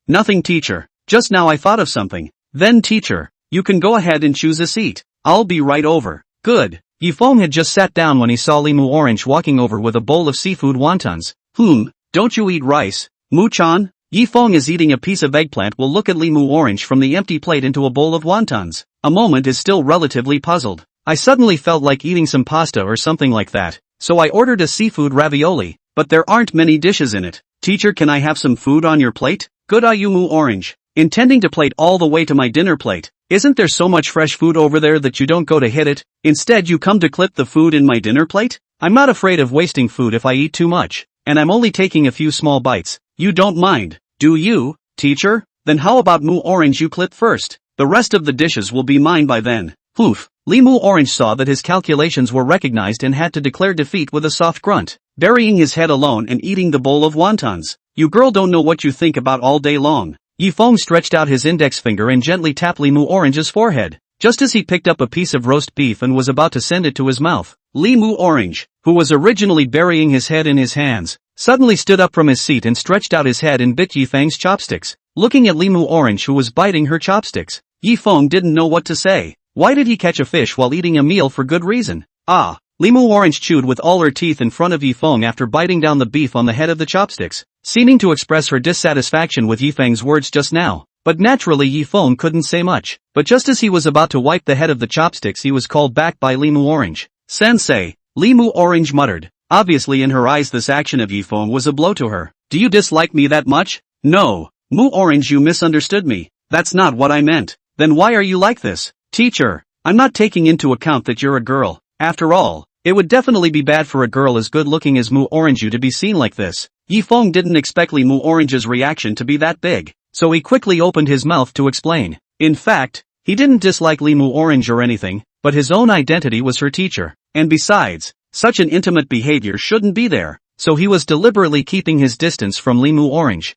Nothing teacher. Just now I thought of something. Then teacher, you can go ahead and choose a seat. I'll be right over. Good. Yifeng had just sat down when he saw Limu Orange walking over with a bowl of seafood wontons. Don't you eat rice, Mu-chan? Yifeng is eating a piece of eggplant will look at Limu Orange from the empty plate into a bowl of wontons. A moment is still relatively puzzled. I suddenly felt like eating some pasta or something like that, so I ordered a seafood ravioli, but there aren't many dishes in it. Teacher, can I have some food on your plate? Good Ayumu Orange. Intending to plate all the way to my dinner plate. Isn't there so much fresh food over there that you don't go to hit it? Instead you come to clip the food in my dinner plate? I'm not afraid of wasting food if I eat too much, and I'm only taking a few small bites. You don't mind, do you, teacher? Then how about Mu Orange, you clip first? The rest of the dishes will be mine by then. Limu Orange saw that his calculations were recognized and had to declare defeat with a soft grunt, burying his head alone and eating the bowl of wontons. You girl don't know what you think about all day long. Yifeng stretched out his index finger and gently tapped Limu Orange's forehead, just as he picked up a piece of roast beef and was about to send it to his mouth. Limu Orange, who was originally burying his head in his hands, suddenly stood up from his seat and stretched out his head and bit Yifeng's chopsticks. Looking at Limu Orange, who was biting her chopsticks, Yifeng didn't know what to say. Why did he catch a fish while eating a meal for good reason? Limu Orange chewed with all her teeth in front of Yifeng after biting down the beef on the head of the chopsticks, seeming to express her dissatisfaction with Yifeng's words just now. But naturally Yifeng couldn't say much. But just as he was about to wipe the head of the chopsticks, he was called back by Limu Orange. Sensei, Limu Orange muttered. Obviously in her eyes this action of Yifeng was a blow to her. Do you dislike me that much? No. Mu Orange, you misunderstood me. That's not what I meant. Then why are you like this? Teacher, I'm not taking into account that you're a girl. After all, it would definitely be bad for a girl as good looking as Mu Orange to be seen like this. Yifeng didn't expect Limu Orange's reaction to be that big, so he quickly opened his mouth to explain. In fact, he didn't dislike Limu Orange or anything, but his own identity was her teacher, and besides, such an intimate behavior shouldn't be there, so he was deliberately keeping his distance from Limu Orange.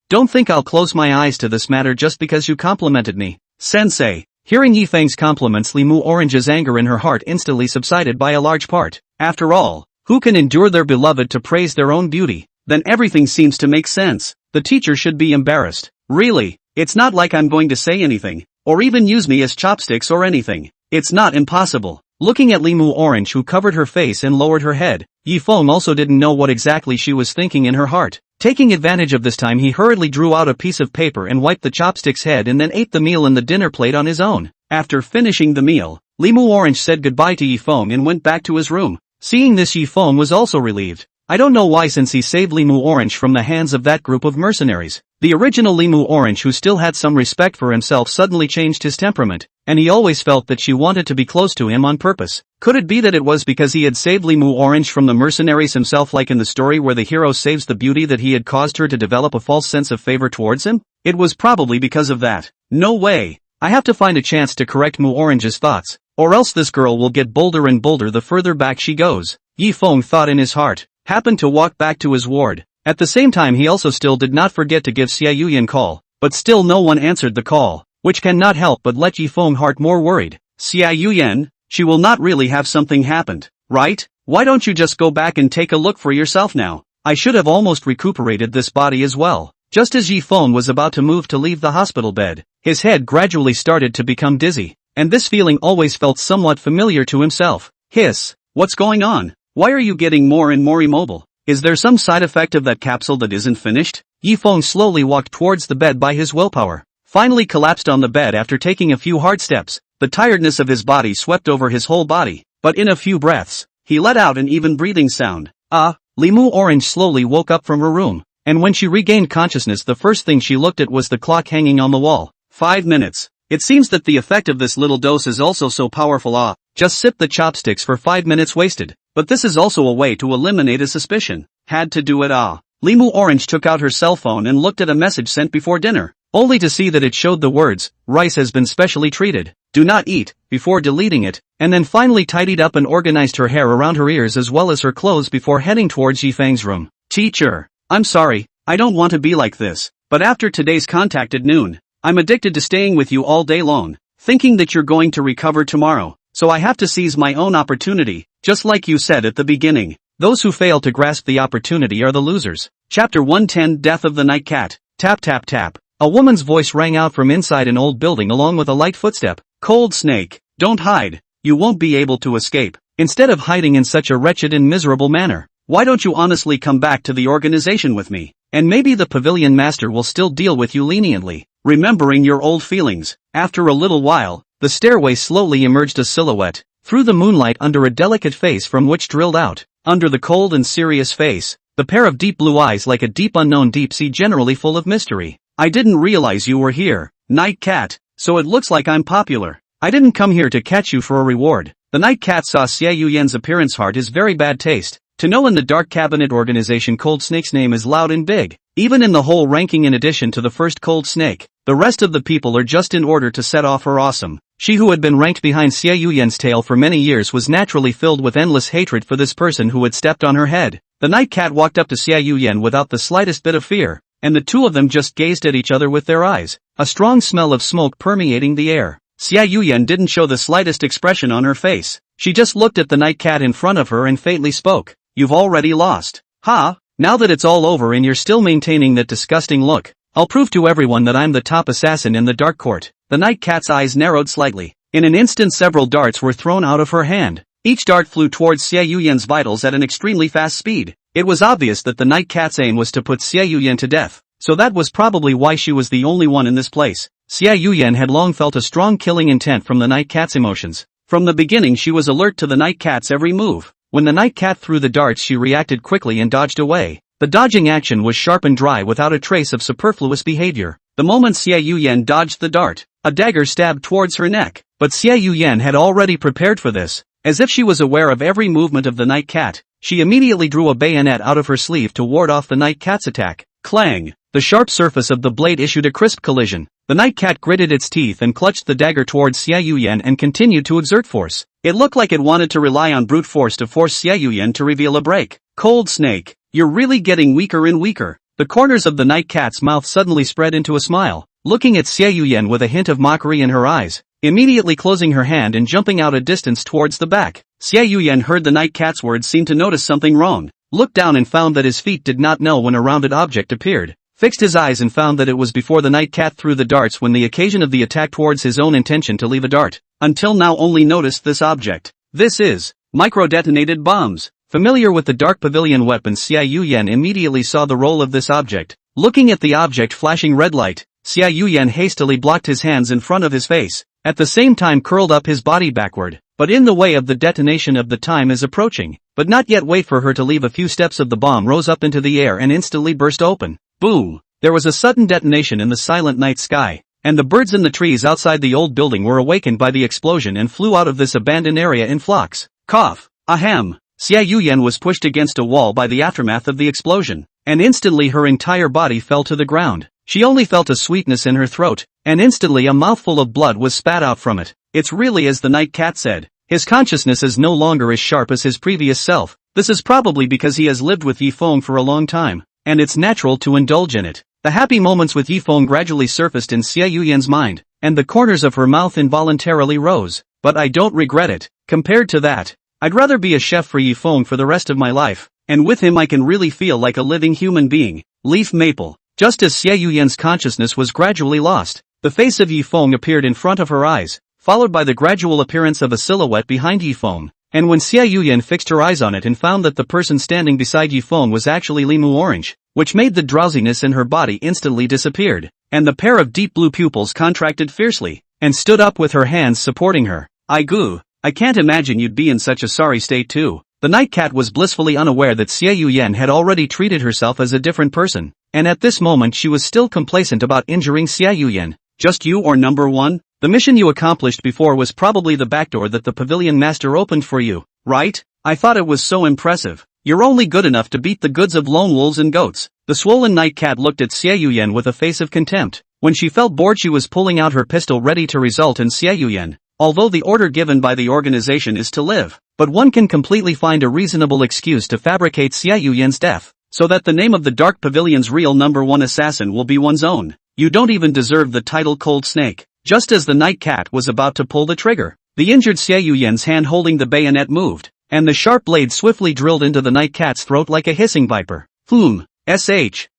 Don't think I'll close my eyes to this matter just because you complimented me. Sensei. Hearing Yifeng's compliments, Limu Orange's anger in her heart instantly subsided by a large part. After all, who can endure their beloved to praise their own beauty? Then everything seems to make sense. The teacher should be embarrassed. Really, it's not like I'm going to say anything, or even use me as chopsticks or anything. It's not impossible. Looking at Limu Orange, who covered her face and lowered her head, Yifeng also didn't know what exactly she was thinking in her heart. Taking advantage of this time, he hurriedly drew out a piece of paper and wiped the chopstick's head and then ate the meal in the dinner plate on his own. After finishing the meal, Limu Orange said goodbye to Yifeng and went back to his room. Seeing this, Yifeng was also relieved. I don't know why, since he saved Limu Orange from the hands of that group of mercenaries. The original Limu Orange, who still had some respect for himself, suddenly changed his temperament, and he always felt that she wanted to be close to him on purpose. Could it be that it was because he had saved Limu Orange from the mercenaries himself, like in the story where the hero saves the beauty, that he had caused her to develop a false sense of favor towards him? It was probably because of that. No way. I have to find a chance to correct Mu Orange's thoughts, or else this girl will get bolder and bolder the further back she goes. Yifeng thought in his heart, happened to walk back to his ward. At the same time, he also still did not forget to give Xiao Yian call, but still no one answered the call, which cannot help but let Yifeng heart more worried. Xiao Yian, she will not really have something happened, right? Why don't you just go back and take a look for yourself now? I should have almost recuperated this body as well. Just as Yifeng was about to move to leave the hospital bed, his head gradually started to become dizzy, and this feeling always felt somewhat familiar to himself. Hiss, what's going on? Why are you getting more and more immobile? Is there some side effect of that capsule that isn't finished? Yifeng slowly walked towards the bed by his willpower, finally collapsed on the bed after taking a few hard steps. The tiredness of his body swept over his whole body, but in a few breaths, he let out an even breathing sound. Limu Orange slowly woke up from her room, and when she regained consciousness, the first thing she looked at was the clock hanging on the wall. 5 minutes. It seems that the effect of this little dose is also so powerful. Just sip the chopsticks for 5 minutes wasted. But this is also a way to eliminate a suspicion. Had to do it. Limu Orange took out her cell phone and looked at a message sent before dinner, only to see that it showed the words, "Rice has been specially treated. Do not eat," before deleting it, and then finally tidied up and organized her hair around her ears as well as her clothes before heading towards Yifeng's room. "Teacher, I'm sorry, I don't want to be like this, but after today's contact at noon, I'm addicted to staying with you all day long, thinking that you're going to recover tomorrow, so I have to seize my own opportunity, just like you said at the beginning. Those who fail to grasp the opportunity are the losers." Chapter 110 Death of the Night Cat. Tap tap tap. A woman's voice rang out from inside an old building along with a light footstep. "Cold Snake, don't hide. You won't be able to escape. Instead of hiding in such a wretched and miserable manner, why don't you honestly come back to the organization with me? And maybe the pavilion master will still deal with you leniently, remembering your old feelings." After a little while, the stairway slowly emerged a silhouette, through the moonlight under a delicate face from which drilled out, under the cold and serious face, the pair of deep blue eyes like a deep unknown deep sea generally full of mystery. "I didn't realize you were here, Night Cat, so it looks like I'm popular. I didn't come here to catch you for a reward." The Night Cat saw Xiao Yian's appearance. Heart is very bad taste. To know in the Dark Cabinet organization Cold Snake's name is loud and big, even in the whole ranking. In addition to the first Cold Snake, the rest of the people are just in order to set off her awesome. She who had been ranked behind Xiao Yian's tail for many years was naturally filled with endless hatred for this person who had stepped on her head. The Night Cat walked up to Xiao Yian without the slightest bit of fear, and the two of them just gazed at each other with their eyes, a strong smell of smoke permeating the air. Xiao Yian didn't show the slightest expression on her face. She just looked at the Night Cat in front of her and faintly spoke. "You've already lost. Ha! Now that it's all over and you're still maintaining that disgusting look, I'll prove to everyone that I'm the top assassin in the Dark Court." The Night Cat's eyes narrowed slightly. In an instant several darts were thrown out of her hand. Each dart flew towards Xiao Yian's vitals at an extremely fast speed. It was obvious that the Night Cat's aim was to put Xiao Yian to death, so that was probably why she was the only one in this place. Xiao Yian had long felt a strong killing intent from the Night Cat's emotions. From the beginning she was alert to the Night Cat's every move. When the Night Cat threw the darts she reacted quickly and dodged away. The dodging action was sharp and dry without a trace of superfluous behavior. The moment Xiao Yian dodged the dart, a dagger stabbed towards her neck. But Xiao Yian had already prepared for this. As if she was aware of every movement of the Night Cat, she immediately drew a bayonet out of her sleeve to ward off the Night Cat's attack. Clang! The sharp surface of the blade issued a crisp collision. The Night Cat gritted its teeth and clutched the dagger towards Xiao Yian and continued to exert force. It looked like it wanted to rely on brute force to force Xiao Yian to reveal a break. "Cold Snake, you're really getting weaker and weaker." The corners of the Night Cat's mouth suddenly spread into a smile, looking at Xiao Yian with a hint of mockery in her eyes, immediately closing her hand and jumping out a distance towards the back. Xiao Yian heard the Night Cat's words, seemed to notice something wrong, looked down and found that his feet did not know when a rounded object appeared, fixed his eyes and found that it was before the Night Cat threw the darts when the occasion of the attack towards his own intention to leave a dart. Until now only noticed this object. This is micro-detonated bombs. Familiar with the Dark Pavilion weapons, Xiao Yian immediately saw the role of this object. Looking at the object flashing red light, Xiao Yian hastily blocked his hands in front of his face, at the same time curled up his body backward, but in the way of the detonation of the time is approaching, but not yet wait for her to leave a few steps of the bomb rose up into the air and instantly burst open. Boom! There was a sudden detonation in the silent night sky, and the birds in the trees outside the old building were awakened by the explosion and flew out of this abandoned area in flocks. Cough! Ahem! Xiao Yian was pushed against a wall by the aftermath of the explosion, and instantly her entire body fell to the ground. She only felt a sweetness in her throat, and instantly a mouthful of blood was spat out from it. It's really as the Night Cat said. His consciousness is no longer as sharp as his previous self. This is probably because he has lived with Yifeng for a long time, and it's natural to indulge in it. The happy moments with Yifeng gradually surfaced in Xiao Yian's mind, and the corners of her mouth involuntarily rose. But I don't regret it. Compared to that, I'd rather be a chef for Yifeng for the rest of my life, and with him I can really feel like a living human being. Leaf Maple. Just as Xiao Yian's consciousness was gradually lost, the face of Yifeng appeared in front of her eyes, followed by the gradual appearance of a silhouette behind Yifeng. And when Xiao Yian fixed her eyes on it and found that the person standing beside Yifeng was actually Limu Orange, which made the drowsiness in her body instantly disappeared, and the pair of deep blue pupils contracted fiercely, and stood up with her hands supporting her. I can't imagine you'd be in such a sorry state too. The Night Cat was blissfully unaware that Xiao Yian had already treated herself as a different person, and at this moment she was still complacent about injuring Xiao Yian. Just you or number one? The mission you accomplished before was probably the back door that the pavilion master opened for you, right? I thought it was so impressive. You're only good enough to beat the goods of lone wolves and goats. The swollen night cat looked at Xiao Yian with a face of contempt. When she felt bored she was pulling out her pistol ready to result in Xiao Yian. Although the order given by the organization is to live, but one can completely find a reasonable excuse to fabricate Xiao Yian's death, so that the name of the Dark Pavilion's real number one assassin will be one's own. You don't even deserve the title Cold Snake. Just as the night cat was about to pull the trigger, the injured Xiao Yian's hand holding the bayonet moved, and the sharp blade swiftly drilled into the night cat's throat like a hissing viper. The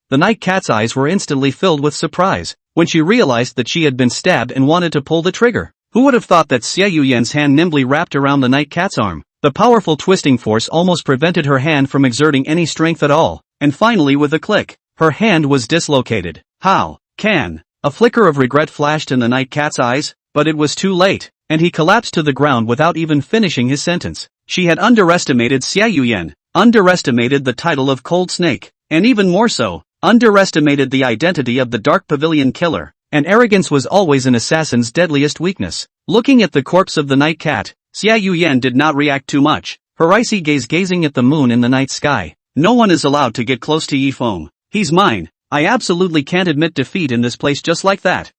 night cat's eyes were instantly filled with surprise when she realized that she had been stabbed and wanted to pull the trigger. Who would have thought that Xiao Yian's hand nimbly wrapped around the night cat's arm? The powerful twisting force almost prevented her hand from exerting any strength at all, and finally with a click, her hand was dislocated. How can? A flicker of regret flashed in the night cat's eyes, but it was too late, and he collapsed to the ground without even finishing his sentence. She had underestimated Xiao Yian, underestimated the title of Cold Snake, and even more so, underestimated the identity of the Dark Pavilion killer, and arrogance was always an assassin's deadliest weakness. Looking at the corpse of the night cat, Xiao Yian did not react too much, her icy gaze gazing at the moon in the night sky. No one is allowed to get close to Yifeng. He's mine. I absolutely can't admit defeat in this place just like that.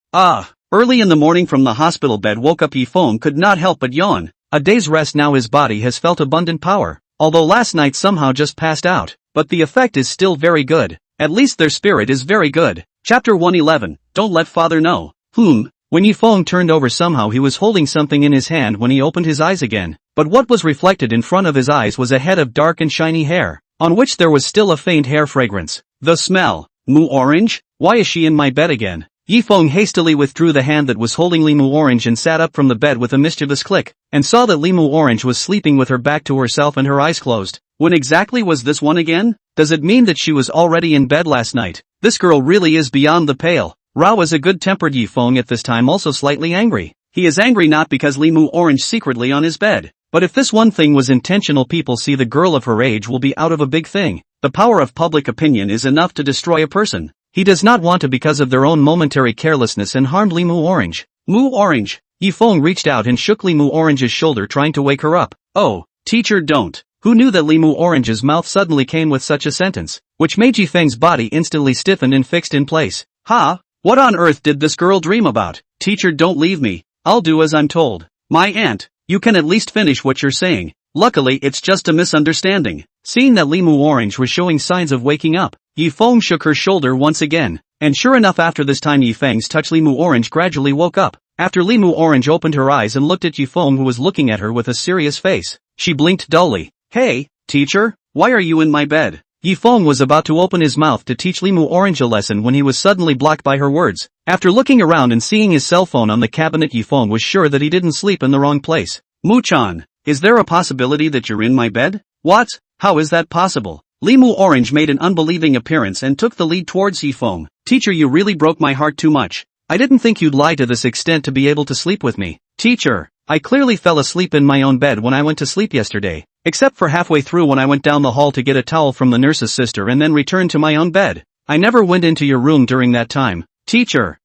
Early in the morning from the hospital bed woke up Yifeng could not help but yawn. A day's rest now his body has felt abundant power, although last night somehow just passed out, but the effect is still very good. At least their spirit is very good. Chapter 111, Don't Let Father Know. When Yifeng turned over somehow he was holding something in his hand when he opened his eyes again, but what was reflected in front of his eyes was a head of dark and shiny hair, on which there was still a faint hair fragrance. The smell. Moo Orange? Why is she in my bed again? Yifeng hastily withdrew the hand that was holding Moo Orange and sat up from the bed with a mischievous click, and saw that Moo Orange was sleeping with her back to herself and her eyes closed. When exactly was this one again? Does it mean that she was already in bed last night? This girl really is beyond the pale. Rao is a good-tempered Yifeng at this time, also slightly angry. He is angry not because Moo Orange secretly on his bed, but if this one thing was intentional, people see the girl of her age will be out of a big thing. The power of public opinion is enough to destroy a person. He does not want to because of their own momentary carelessness and harmed Moo Orange. Moo Orange! Yifeng reached out and shook Moo Orange's shoulder trying to wake her up. Oh, teacher, don't. Who knew that Moo Orange's mouth suddenly came with such a sentence, which made Yifeng's body instantly stiffen and fixed in place. What on earth did this girl dream about? Teacher, don't leave me. I'll do as I'm told. My aunt, you can at least finish what you're saying. Luckily it's just a misunderstanding. Seeing that Moo Orange was showing signs of waking up, Yifeng shook her shoulder once again, and sure enough after this time Yifeng's touch Moo Orange gradually woke up. After Moo Orange opened her eyes and looked at Yifeng, who was looking at her with a serious face, she blinked dully. Hey, teacher, why are you in my bed? Yifeng was about to open his mouth to teach Moo Orange a lesson when he was suddenly blocked by her words. After looking around and seeing his cell phone on the cabinet, Yifeng was sure that he didn't sleep in the wrong place. Mu-chan, is there a possibility that you're in my bed? What? How is that possible? Moo Orange made an unbelieving appearance and took the lead towards Yifeng. Teacher, you really broke my heart too much. I didn't think you'd lie to this extent to be able to sleep with me. Teacher, I clearly fell asleep in my own bed when I went to sleep yesterday, except for halfway through when I went down the hall to get a towel from the nurse's sister and then returned to my own bed. I never went into your room during that time. Teacher.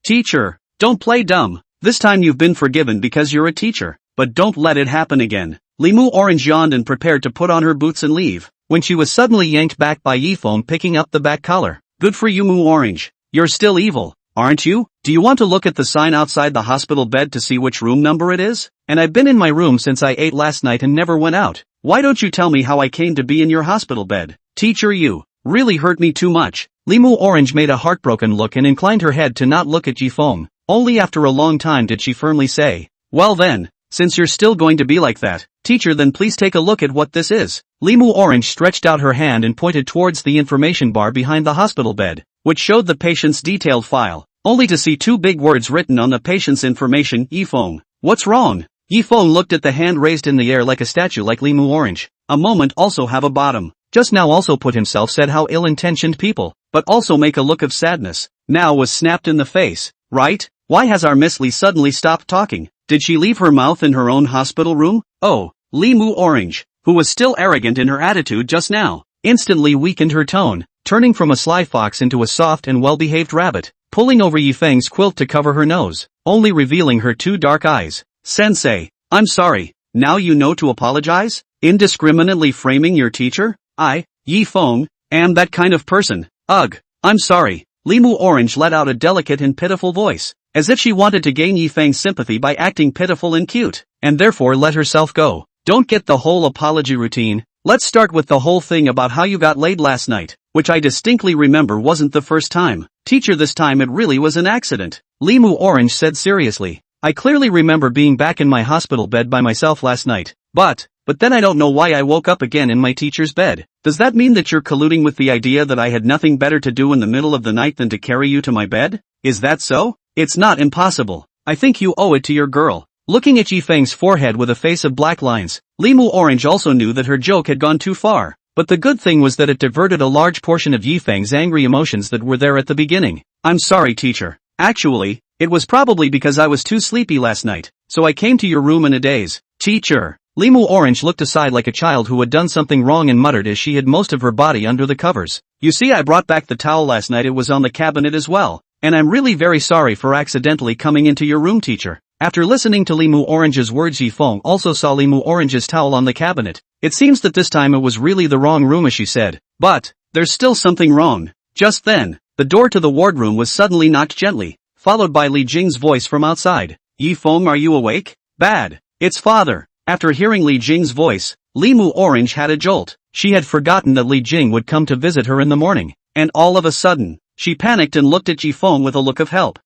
Teacher, don't play dumb. This time you've been forgiven because you're a teacher, but don't let it happen again. Moo Orange yawned and prepared to put on her boots and leave, when she was suddenly yanked back by Yifeng picking up the back collar. Good for you, Moo Orange. You're still evil, aren't you? Do you want to look at the sign outside the hospital bed to see which room number it is? And I've been in my room since I ate last night and never went out. Why don't you tell me how I came to be in your hospital bed? Teacher, you really hurt me too much. Moo Orange made a heartbroken look and inclined her head to not look at Yifeng. Only after a long time did she firmly say, well then, since you're still going to be like that, teacher, then please take a look at what this is. Moo Orange stretched out her hand and pointed towards the information bar behind the hospital bed, which showed the patient's detailed file, only to see two big words written on the patient's information, Yifeng. What's wrong? Yifeng looked at the hand raised in the air like a statue like Moo Orange. A moment also have a bottom. Just now also put himself said how ill-intentioned people, but also make a look of sadness, now was snapped in the face, right? Why has our Miss Lee suddenly stopped talking? Did she leave her mouth in her own hospital room? Oh, Moo Orange, who was still arrogant in her attitude just now, instantly weakened her tone, turning from a sly fox into a soft and well-behaved rabbit, pulling over Yifeng's quilt to cover her nose, only revealing her two dark eyes. Sensei, I'm sorry, now you know to apologize? Indiscriminately framing your teacher? I, Yifeng, am that kind of person. Ugh, I'm sorry. Limu Orange let out a delicate and pitiful voice, as if she wanted to gain Yifeng's sympathy by acting pitiful and cute, and therefore let herself go. Don't get the whole apology routine. Let's start with the whole thing about how you got laid last night, which I distinctly remember wasn't the first time. Teacher, this time it really was an accident, Limu Orange said seriously. I clearly remember being back in my hospital bed by myself last night, but then I don't know why I woke up again in my teacher's bed. Does that mean that you're colluding with the idea that I had nothing better to do in the middle of the night than to carry you to my bed? Is that so? It's not impossible. I think you owe it to your girl. Looking at Yifeng's forehead with a face of black lines, Limu Orange also knew that her joke had gone too far. But the good thing was that it diverted a large portion of Yifeng's angry emotions that were there at the beginning. I'm sorry, teacher. Actually, it was probably because I was too sleepy last night, so I came to your room in a daze. Teacher. Limu Orange looked aside like a child who had done something wrong and muttered as she hid most of her body under the covers. You see, I brought back the towel last night. It was on the cabinet as well. And I'm really very sorry for accidentally coming into your room, teacher. After listening to Limu Orange's words, Yifeng also saw Limu Orange's towel on the cabinet. It seems that this time it was really the wrong room, as she said. But there's still something wrong. Just then, the door to the wardroom was suddenly knocked gently, followed by Li Jing's voice from outside. Yifeng, are you awake? Bad. It's father. After hearing Li Jing's voice, Limu Orange had a jolt. She had forgotten that Li Jing would come to visit her in the morning, and all of a sudden, she panicked and looked at Yifeng with a look of help.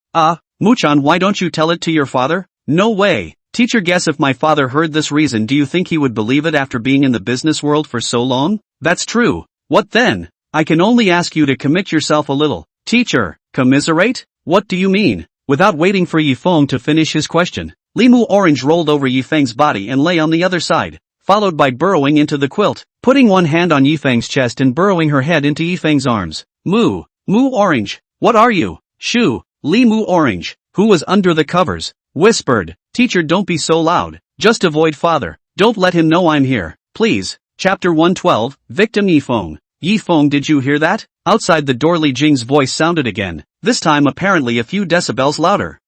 Muchan, why don't you tell it to your father? No way. Teacher, guess if my father heard this reason, do you think he would believe it after being in the business world for so long? That's true. What then? I can only ask you to commit yourself a little. Teacher, commiserate? What do you mean? Without waiting for Yifeng to finish his question, Limu Orange rolled over Yifeng's body and lay on the other side, followed by burrowing into the quilt, putting one hand on Yifeng's chest and burrowing her head into Yifeng's arms. Mu Orange, what are you? Shoo, Limu Orange, who was under the covers, whispered, Teacher, don't be so loud, just avoid father, don't let him know I'm here, please. Chapter 112, Victim Yifeng. Yifeng, did you hear that? Outside the door Li Jing's voice sounded again, this time apparently a few decibels louder.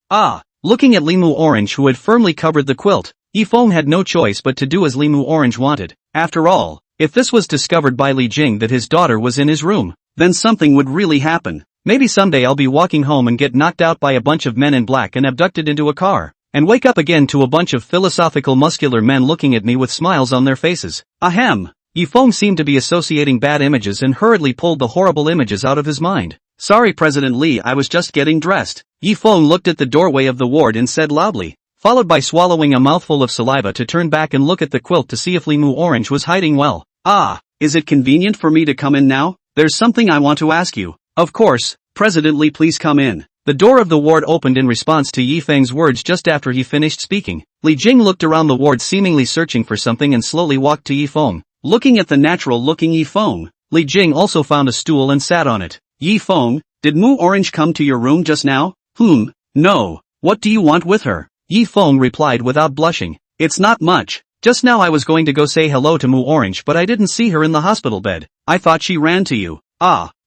Looking at Limu Orange, who had firmly covered the quilt, Yifeng had no choice but to do as Limu Orange wanted. After all, if this was discovered by Li Jing that his daughter was in his room, then something would really happen. Maybe someday I'll be walking home and get knocked out by a bunch of men in black and abducted into a car, and wake up again to a bunch of philosophical muscular men looking at me with smiles on their faces. Ahem. Yifeng seemed to be associating bad images and hurriedly pulled the horrible images out of his mind. Sorry, President Li, I was just getting dressed. Yifeng looked at the doorway of the ward and said loudly, followed by swallowing a mouthful of saliva to turn back and look at the quilt to see if Limu Orange was hiding well. Is it convenient for me to come in now? There's something I want to ask you. Of course, President Li, please come in. The door of the ward opened in response to Yifeng's words just after he finished speaking. Li Jing looked around the ward seemingly searching for something and slowly walked to Yifeng. Looking at the natural-looking Yifeng, Li Jing also found a stool and sat on it. Yifeng, did Mu Orange come to your room just now? No. What do you want with her? Yifeng replied without blushing. It's not much. Just now I was going to go say hello to Mu Orange, but I didn't see her in the hospital bed. I thought she ran to you.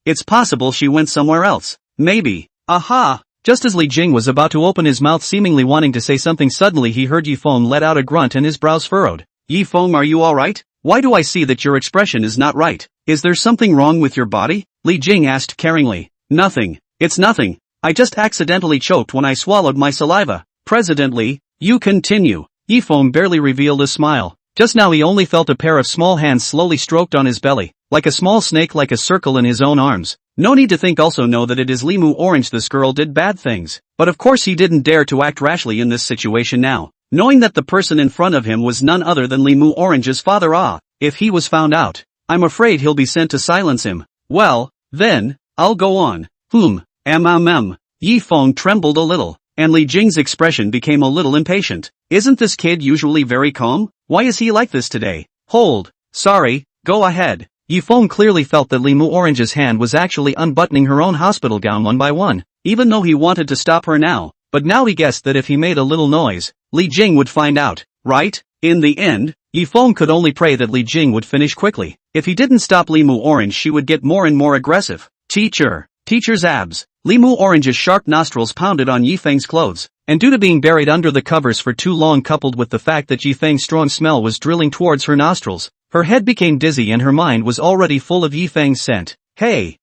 It's possible she went somewhere else. Maybe. Aha! Just as Li Jing was about to open his mouth seemingly wanting to say something, suddenly he heard Yifeng let out a grunt and his brows furrowed. Yifeng, are you alright? Why do I see that your expression is not right? Is there something wrong with your body? Li Jing asked caringly. Nothing. It's nothing. I just accidentally choked when I swallowed my saliva. President Li, you continue. Yifeng barely revealed a smile. Just now he only felt a pair of small hands slowly stroked on his belly, like a small snake, like a circle in his own arms. No need to think, also know that it is Limu Orange. This girl did bad things. But of course he didn't dare to act rashly in this situation now, knowing that the person in front of him was none other than Limu Orange's father. If he was found out, I'm afraid he'll be sent to silence him. Well, then, I'll go on. Yifeng trembled a little, and Li Jing's expression became a little impatient. Isn't this kid usually very calm? Why is he like this today? Hold. Sorry, go ahead. Yifeng clearly felt that Limu Orange's hand was actually unbuttoning her own hospital gown one by one, even though he wanted to stop her now. But now he guessed that if he made a little noise, Li Jing would find out, right? In the end, Yifeng could only pray that Li Jing would finish quickly. If he didn't stop Limu Orange, she would get more and more aggressive. Teacher's abs. Limu Orange's sharp nostrils pounded on Yifeng's clothes, and due to being buried under the covers for too long, coupled with the fact that Yifeng's strong smell was drilling towards her nostrils, her head became dizzy and her mind was already full of Yifeng's scent. Hey,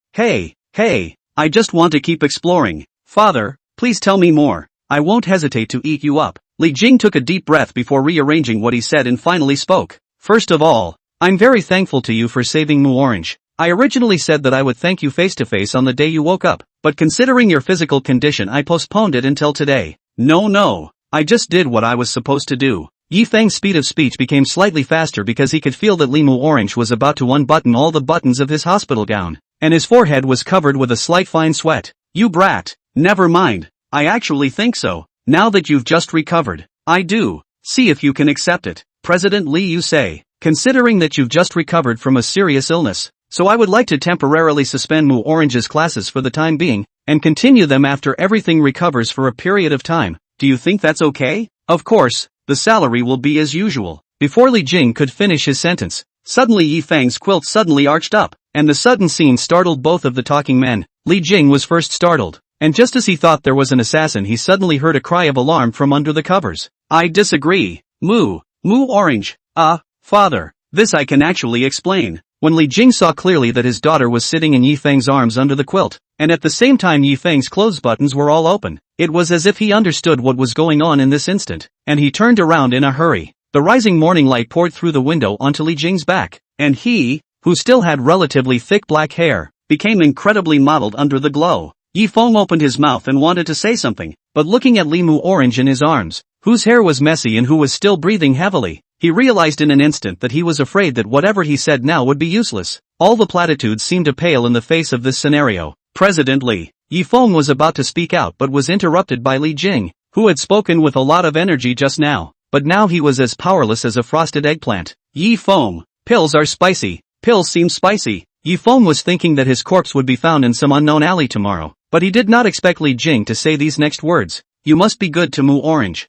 I just want to keep exploring. Father, please tell me more. I won't hesitate to eat you up. Li Jing took a deep breath before rearranging what he said and finally spoke. First of all, I'm very thankful to you for saving Mu Orange. I originally said that I would thank you face to face on the day you woke up, but considering your physical condition I postponed it until today. No, I just did what I was supposed to do. Yifeng's speed of speech became slightly faster because he could feel that Limu Orange was about to unbutton all the buttons of his hospital gown, and his forehead was covered with a slight fine sweat. You brat. Never mind. I actually think so. Now that you've just recovered, I do. See if you can accept it. President Li, you say, considering that you've just recovered from a serious illness, so I would like to temporarily suspend Mu Orange's classes for the time being, and continue them after everything recovers for a period of time. Do you think that's okay? Of course, the salary will be as usual. Before Li Jing could finish his sentence, suddenly Yifeng's quilt suddenly arched up, and the sudden scene startled both of the talking men. Li Jing was first startled, and just as he thought there was an assassin, he suddenly heard a cry of alarm from under the covers. I disagree. Mu Orange. Father, this I can actually explain. When Li Jing saw clearly that his daughter was sitting in Yifeng's arms under the quilt, and at the same time Yifeng's clothes buttons were all open, it was as if he understood what was going on in this instant, and he turned around in a hurry. The rising morning light poured through the window onto Li Jing's back, and he, who still had relatively thick black hair, became incredibly mottled under the glow. Yifeng opened his mouth and wanted to say something, but looking at Limu Orange in his arms, whose hair was messy and who was still breathing heavily, he realized in an instant that he was afraid that whatever he said now would be useless. All the platitudes seemed to pale in the face of this scenario. President Li. Yifeng was about to speak out but was interrupted by Li Jing, who had spoken with a lot of energy just now, but now he was as powerless as a frosted eggplant. Yifeng, pills are spicy. Pills seem spicy. Yifeng was thinking that his corpse would be found in some unknown alley tomorrow, but he did not expect Li Jing to say these next words. You must be good to Mu Orange.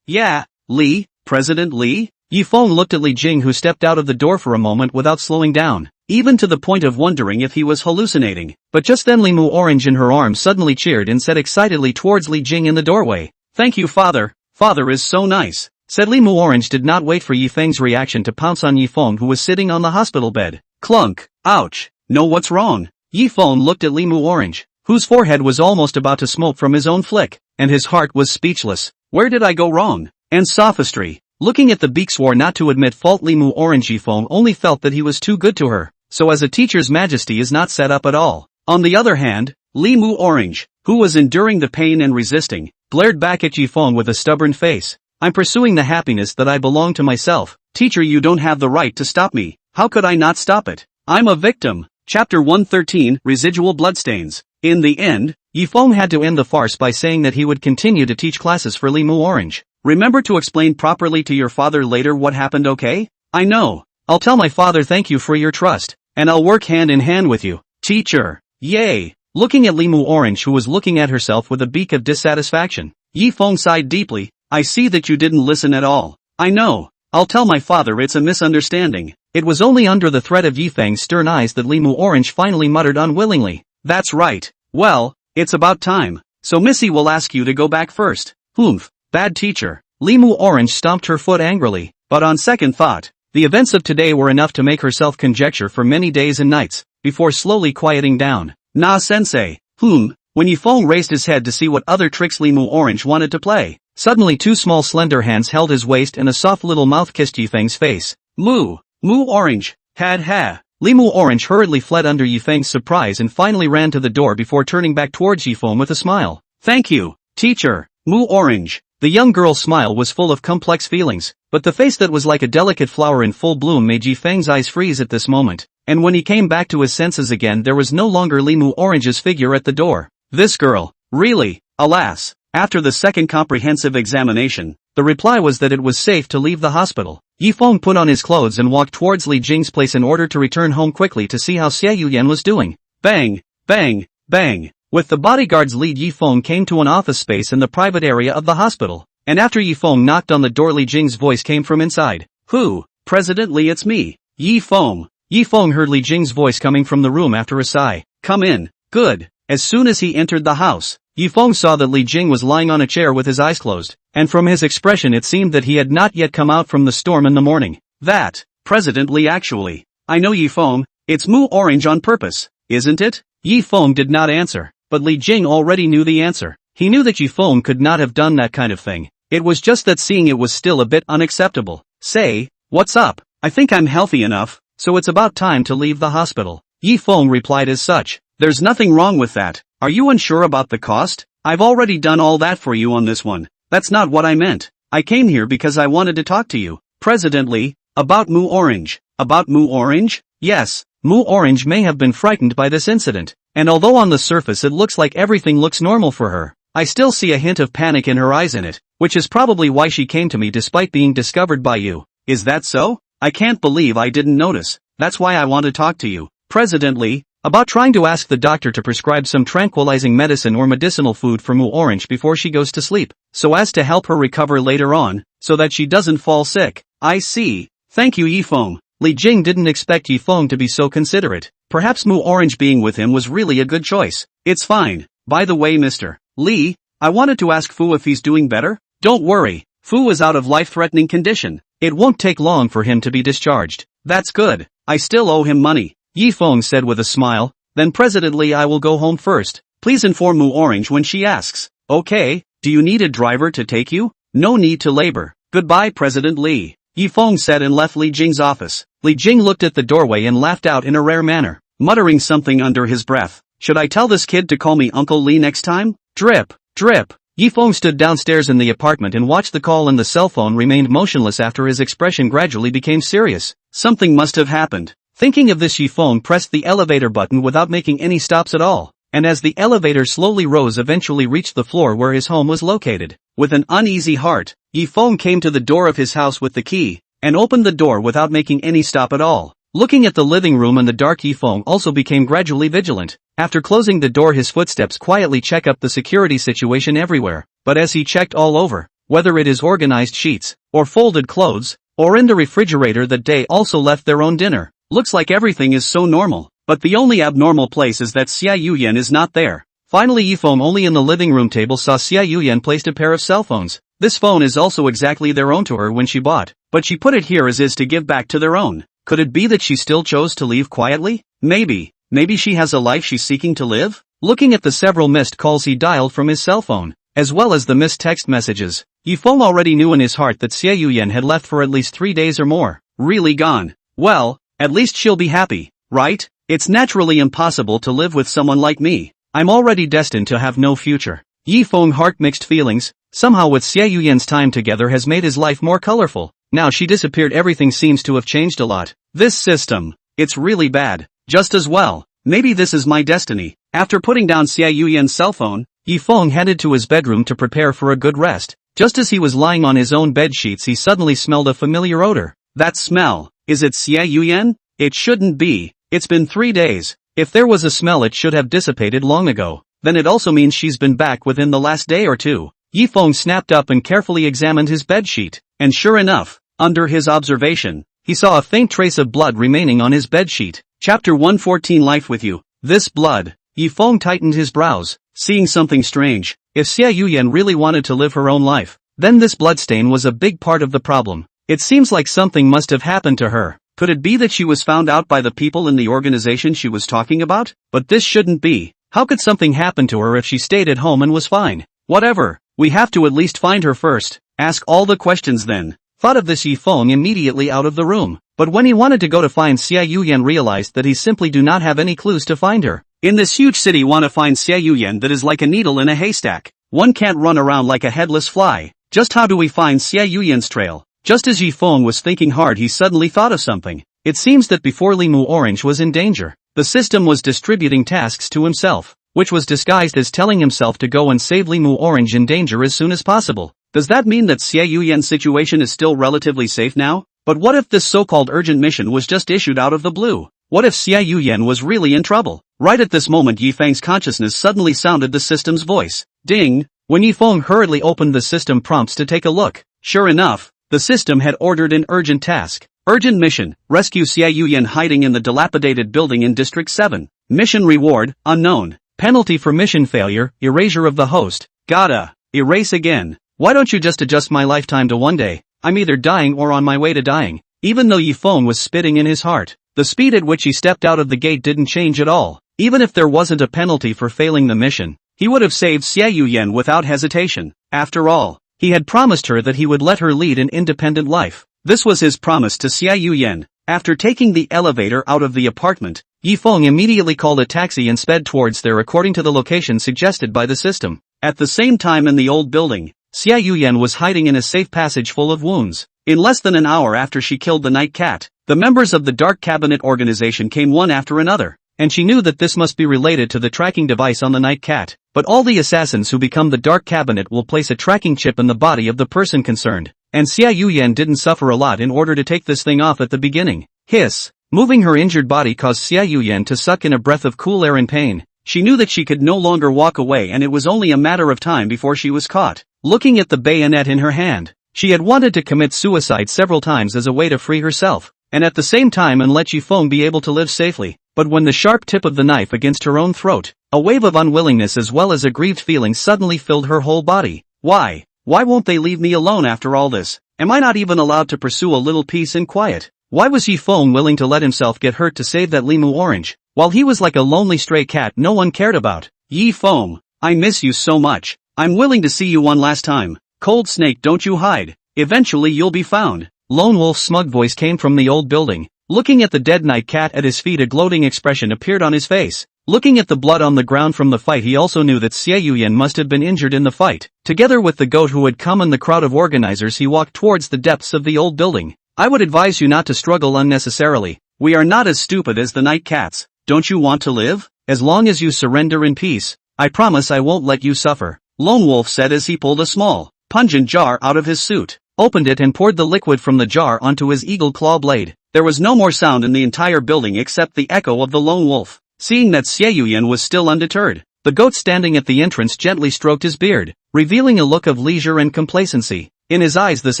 Yeah, Li, President Li? Yifeng looked at Li Jing, who stepped out of the door for a moment without slowing down, even to the point of wondering if he was hallucinating. But just then Limu Orange in her arms suddenly cheered and said excitedly towards Li Jing in the doorway. Thank you, Father. Father is so nice. Said Limu Orange did not wait for Yifeng's reaction to pounce on Yifeng, who was sitting on the hospital bed. Clunk. Ouch. No, what's wrong? Yifeng looked at Limu Orange, whose forehead was almost about to smoke from his own flick, and his heart was speechless. Where did I go wrong? And sophistry. Looking at the beak swore not to admit fault Limu Orange. Yifeng only felt that he was too good to her, so as a teacher's majesty is not set up at all. On the other hand, Limu Orange, who was enduring the pain and resisting, glared back at Yifeng with a stubborn face. I'm pursuing the happiness that I belong to myself. Teacher, you don't have the right to stop me. How could I not stop it? I'm a victim. Chapter 113, Residual Bloodstains. In the end, Yifeng had to end the farce by saying that he would continue to teach classes for Limu Orange. Remember to explain properly to your father later what happened, okay? I know. I'll tell my father thank you for your trust, and I'll work hand in hand with you. Teacher. Yay. Looking at Limu Orange, who was looking at herself with a beak of dissatisfaction, Yifeng sighed deeply. I see that you didn't listen at all. I know. I'll tell my father it's a misunderstanding. It was only under the threat of Yifeng's stern eyes that Limu Orange finally muttered unwillingly. That's right. Well, it's about time. So Missy will ask you to go back first. Humph. Bad teacher. Limu Orange stomped her foot angrily, but on second thought, the events of today were enough to make herself conjecture for many days and nights, before slowly quieting down. Nah, sensei. When Yifeng raised his head to see what other tricks Limu Orange wanted to play, suddenly two small slender hands held his waist and a soft little mouth kissed Yifeng's face. Mu Orange. Ha. Limu Orange hurriedly fled under Yifeng's surprise and finally ran to the door before turning back towards Yifeng with a smile. Thank you, teacher. Mu Orange. The young girl's smile was full of complex feelings, but the face that was like a delicate flower in full bloom made Yifeng's eyes freeze at this moment, and when he came back to his senses again there was no longer Limu Orange's figure at the door. This girl, really, alas. After the second comprehensive examination, the reply was that it was safe to leave the hospital. Yifeng put on his clothes and walked towards Li Jing's place in order to return home quickly to see how Xiao Yian was doing. Bang, bang, bang. With the bodyguard's lead, Yifeng came to an office space in the private area of the hospital, and after Yifeng knocked on the door, Li Jing's voice came from inside. Who? President Li, it's me, Yi Feng. Yi Feng heard Li Jing's voice coming from the room after a sigh. Come in. Good. As soon as he entered the house, Yi Feng saw that Li Jing was lying on a chair with his eyes closed, and from his expression it seemed that he had not yet come out from the storm in the morning. That, President Li actually. I know Yi Feng, it's Mu Orange on purpose, isn't it? Yi Feng did not answer, but Li Jing already knew the answer. He knew that Yi Feng could not have done that kind of thing. It was just that seeing it was still a bit unacceptable. Say, what's up? I think I'm healthy enough, so it's about time to leave the hospital. Yi Feng replied as such. There's nothing wrong with that. Are you unsure about the cost? I've already done all that for you on this one. That's not what I meant. I came here because I wanted to talk to you. President Li, about Mu Orange. About Mu Orange? Yes, Mu Orange may have been frightened by this incident, and although on the surface it looks like everything looks normal for her, I still see a hint of panic in her eyes in it, which is probably why she came to me despite being discovered by you. Is that so? I can't believe I didn't notice. That's why I want to talk to you. President Li, about trying to ask the doctor to prescribe some tranquilizing medicine or medicinal food for Mu Orange before she goes to sleep, so as to help her recover later on, so that she doesn't fall sick. I see. Thank you, Yi Feng. Li Jing didn't expect Yi Feng to be so considerate. Perhaps Mu Orange being with him was really a good choice. It's fine. By the way, Mr. Li, I wanted to ask Fu if he's doing better. Don't worry, Fu is out of life-threatening condition. It won't take long for him to be discharged. That's good. I still owe him money, Yi Feng said with a smile. Then President Li, I will go home first. Please inform Mu Orange when she asks. Okay, do you need a driver to take you? No need to labor. Goodbye, President Li, Yi Feng said and left Li Jing's office. Li Jing looked at the doorway and laughed out in a rare manner, muttering something under his breath. Should I tell this kid to call me Uncle Li next time? Drip, drip. Yi Feng stood downstairs in the apartment and watched the call, and the cell phone remained motionless after his expression gradually became serious. Something must have happened. Thinking of this, Yi Feng pressed the elevator button without making any stops at all, and as the elevator slowly rose eventually reached the floor where his home was located. With an uneasy heart, Yi Feng came to the door of his house with the key, and opened the door without making any stop at all. Looking at the living room in the dark, Yi Feng also became gradually vigilant. After closing the door, his footsteps quietly check up the security situation everywhere, but as he checked all over, whether it is organized sheets, or folded clothes, or in the refrigerator that day also left their own dinner, looks like everything is so normal, but the only abnormal place is that Xiao Yian is not there. Finally, Yi Feng only in the living room table saw Xiao Yian placed a pair of cell phones. This phone is also exactly their own to her when she bought, but she put it here as is to give back to their own. Could it be that she still chose to leave quietly? Maybe she has a life she's seeking to live? Looking at the several missed calls he dialed from his cell phone, as well as the missed text messages, Yi Feng already knew in his heart that Xiao Yian had left for at least 3 days or more. Really gone. Well, at least she'll be happy, right? It's naturally impossible to live with someone like me. I'm already destined to have no future. Yi Feng heart mixed feelings. Somehow with Xiao Yian's time together has made his life more colorful. Now she disappeared, everything seems to have changed a lot. This system, it's really bad. Just as well. Maybe this is my destiny. After putting down Xiao Yian's cell phone, Yi Feng headed to his bedroom to prepare for a good rest. Just as he was lying on his own bed sheets, he suddenly smelled a familiar odor. That smell, is it Xiao Yian? It shouldn't be. It's been 3 days. If there was a smell, it should have dissipated long ago. Then it also means she's been back within the last day or two. Yi Feng snapped up and carefully examined his bedsheet, and sure enough, under his observation, he saw a faint trace of blood remaining on his bedsheet. Chapter 114 Life with You. This blood. Yi Feng tightened his brows, seeing something strange. If Xiao Yian really wanted to live her own life, then this bloodstain was a big part of the problem. It seems like something must have happened to her. Could it be that she was found out by the people in the organization she was talking about? But this shouldn't be. How could something happen to her if she stayed at home and was fine? Whatever. We have to at least find her first. Ask all the questions then. Thought of this, Yi Feng immediately out of the room. But when he wanted to go to find Xiao Yian, realized that he simply do not have any clues to find her. In this huge city, want to find Xiao Yian that is like a needle in a haystack. One can't run around like a headless fly. Just how do we find Xiao Yian's trail? Just as Yi Feng was thinking hard, he suddenly thought of something. It seems that before Mu Orange was in danger, the system was distributing tasks to himself, which was disguised as telling himself to go and save Mu Orange in danger as soon as possible. Does that mean that Xiao Yian's situation is still relatively safe now? But what if this so-called urgent mission was just issued out of the blue? What if Xiao Yian was really in trouble? Right at this moment, Yi Feng's consciousness suddenly sounded the system's voice. Ding! When Yi Feng hurriedly opened the system prompts to take a look, sure enough, The system had ordered an urgent task. Urgent mission, rescue Xiao Yian hiding in the dilapidated building in District 7. Mission reward, unknown. Penalty for mission failure, erasure of the host. Gotta erase again. Why don't you just adjust my lifetime to one day? I'm either dying or on my way to dying. Even though Yifeng was spitting in his heart, the speed at which he stepped out of the gate didn't change at all. Even if there wasn't a penalty for failing the mission, he would have saved Xiao Yian without hesitation. After all, he had promised her that he would let her lead an independent life. This was his promise to Xiao Yian. After taking the elevator out of the apartment, Yifeng immediately called a taxi and sped towards there according to the location suggested by the system. At the same time in the old building, Xiao Yian was hiding in a safe passage full of wounds. In less than an hour after she killed the night cat, the members of the Dark Cabinet organization came one after another, and she knew that this must be related to the tracking device on the night cat. But all the assassins who become the Dark Cabinet will place a tracking chip in the body of the person concerned, and Xiao Yian didn't suffer a lot in order to take this thing off at the beginning. Hiss. Moving her injured body caused Xiao Yian to suck in a breath of cool air in pain. She knew that she could no longer walk away and it was only a matter of time before she was caught. Looking at the bayonet in her hand, she had wanted to commit suicide several times as a way to free herself, and at the same time and let Yifeng be able to live safely. But when the sharp tip of the knife against her own throat, a wave of unwillingness as well as aggrieved feelings suddenly filled her whole body. Why won't they leave me alone after all this? Am I not even allowed to pursue a little peace and quiet? Why was Yifeng willing to let himself get hurt to save that Limu orange, while he was like a lonely stray cat no one cared about? Yifeng, I miss you so much. I'm willing to see you one last time. Cold snake, don't you hide. Eventually you'll be found. Lone Wolf's smug voice came from the old building. Looking at the dead night cat at his feet, a gloating expression appeared on his face. Looking at the blood on the ground from the fight, he also knew that Xiao Yian must have been injured in the fight. Together with the goat who had come and the crowd of organizers, he walked towards the depths of the old building. I would advise you not to struggle unnecessarily. We are not as stupid as the night cats. Don't you want to live? As long as you surrender in peace, I promise I won't let you suffer. Lone Wolf said as he pulled a small, pungent jar out of his suit, opened it and poured the liquid from the jar onto his eagle claw blade. There was no more sound in the entire building except the echo of the Lone Wolf. Seeing that Xiao Yian was still undeterred, the goat standing at the entrance gently stroked his beard, revealing a look of leisure and complacency. In his eyes this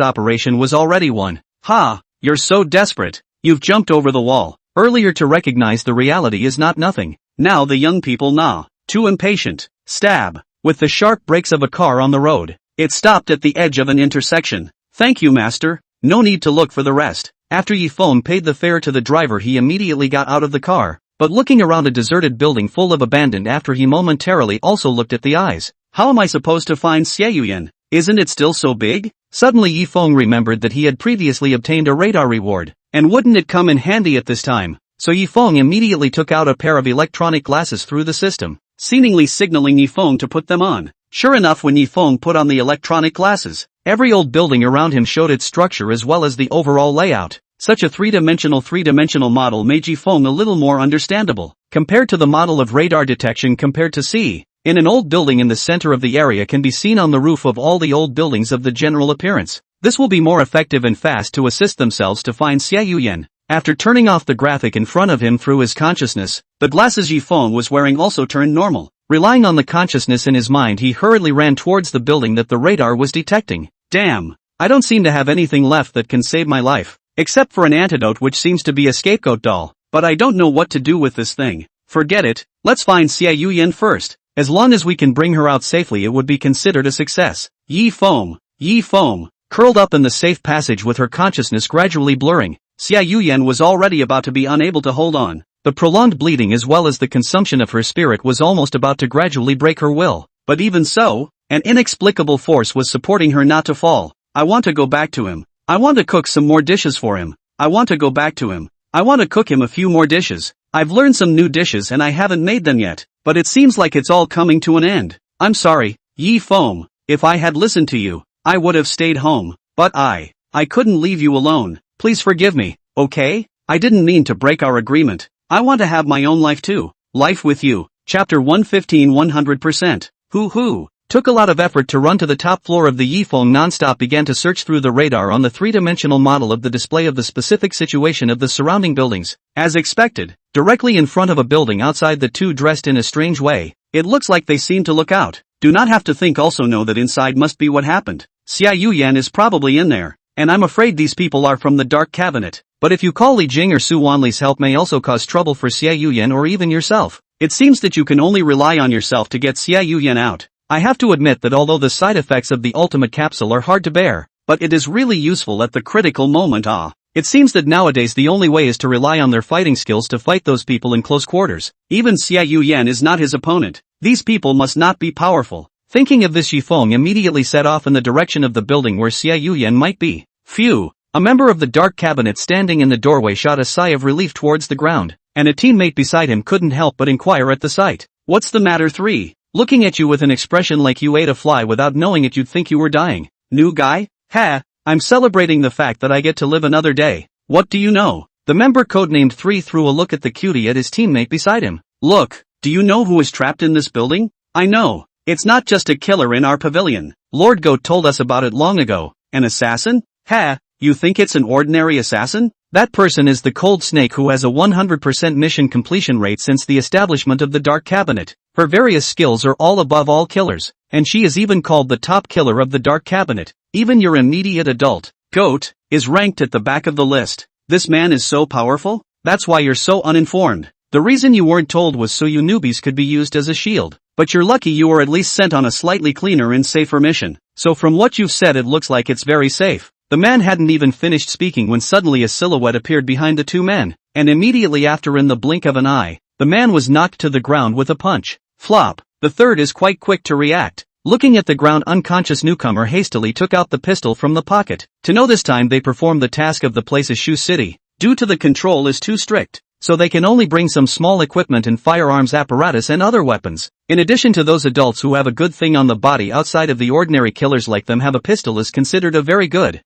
operation was already won. Ha! You're so desperate. You've jumped over the wall. Earlier to recognize the reality is not nothing. Now the young people nah. Too impatient. Stab. With the sharp brakes of a car on the road, it stopped at the edge of an intersection. Thank you, master. No need to look for the rest. After Yifeng paid the fare to the driver, he immediately got out of the car, but looking around a deserted building full of abandoned after he momentarily also looked at the eyes. How am I supposed to find Xiao Yian? Isn't it still so big? Suddenly Yifeng remembered that he had previously obtained a radar reward, and wouldn't it come in handy at this time? So Yifeng immediately took out a pair of electronic glasses through the system, seemingly signaling Yifeng to put them on. Sure enough, when Yifeng put on the electronic glasses, every old building around him showed its structure as well as the overall layout. Such a three-dimensional model made Yifeng a little more understandable, compared to the model of radar detection compared to C. In an old building in the center of the area can be seen on the roof of all the old buildings of the general appearance. This will be more effective and fast to assist themselves to find Xiao Yian. After turning off the graphic in front of him through his consciousness, the glasses Yifeng was wearing also turned normal. Relying on the consciousness in his mind, he hurriedly ran towards the building that the radar was detecting. Damn, I don't seem to have anything left that can save my life, except for an antidote which seems to be a scapegoat doll, but I don't know what to do with this thing. Forget it, let's find Xiao Yian first. As long as we can bring her out safely, it would be considered a success. Yifeng, curled up in the safe passage with her consciousness gradually blurring, Xiao Yian was already about to be unable to hold on. The prolonged bleeding as well as the consumption of her spirit was almost about to gradually break her will. But even so, an inexplicable force was supporting her not to fall. I want to go back to him. I want to cook some more dishes for him. I want to go back to him. I want to cook him a few more dishes. I've learned some new dishes and I haven't made them yet, but it seems like it's all coming to an end. I'm sorry, Yifeng. If I had listened to you, I would have stayed home. But I couldn't leave you alone. Please forgive me, okay? I didn't mean to break our agreement. I want to have my own life too. Life with you. Chapter 115 100%. Hoo. Took a lot of effort to run to the top floor of the Yifeng non-stop began to search through the radar on the three-dimensional model of the display of the specific situation of the surrounding buildings. As expected, directly in front of a building outside, the two dressed in a strange way. It looks like they seem to look out. Do not have to think, also know that inside must be what happened. Xiao Yian is probably in there. and I'm afraid these people are from the dark cabinet. But if you call Li Jing or Suanli's help may also cause trouble for Xiao Yian or even yourself. It seems that you can only rely on yourself to get Xiao Yian out. I have to admit that although the side effects of the ultimate capsule are hard to bear, but it is really useful at the critical moment. It seems that nowadays the only way is to rely on their fighting skills to fight those people in close quarters. Even Xiao Yian is not his opponent. These people must not be powerful. Thinking of this, Yifeng immediately set off in the direction of the building where Xiao Yian might be. Phew! A member of the dark cabinet standing in the doorway shot a sigh of relief towards the ground, and a teammate beside him couldn't help but inquire at the sight. What's the matter? 3. Looking at you with an expression like you ate a fly without knowing it, you'd think you were dying. New guy? Ha! I'm celebrating the fact that I get to live another day. What do you know? The member codenamed 3 threw a look at the cutie at his teammate beside him. Look, do you know who is trapped in this building? I know. It's not just a killer in our pavilion. Lord Goat told us about it long ago. An assassin? Ha! You think it's an ordinary assassin? That person is the Cold Snake, who has a 100% mission completion rate since the establishment of the Dark Cabinet. Her various skills are all above all killers, and she is even called the top killer of the Dark Cabinet. Even your immediate adult, Goat, is ranked at the back of the list. This man is so powerful? That's why you're so uninformed. The reason you weren't told was so you newbies could be used as a shield. But you're lucky you were at least sent on a slightly cleaner and safer mission. So from what you've said, it looks like it's very safe. The man hadn't even finished speaking when suddenly a silhouette appeared behind the two men, and immediately after, in the blink of an eye, the man was knocked to the ground with a punch. Flop. The third is quite quick to react. Looking at the ground unconscious newcomer hastily took out the pistol from the pocket. To know this time they performed the task of the place's Shu City. Due to the control is too strict, so they can only bring some small equipment and firearms apparatus and other weapons. In addition to those adults who have a good thing on the body outside of the ordinary killers like them have a pistol is considered a very good.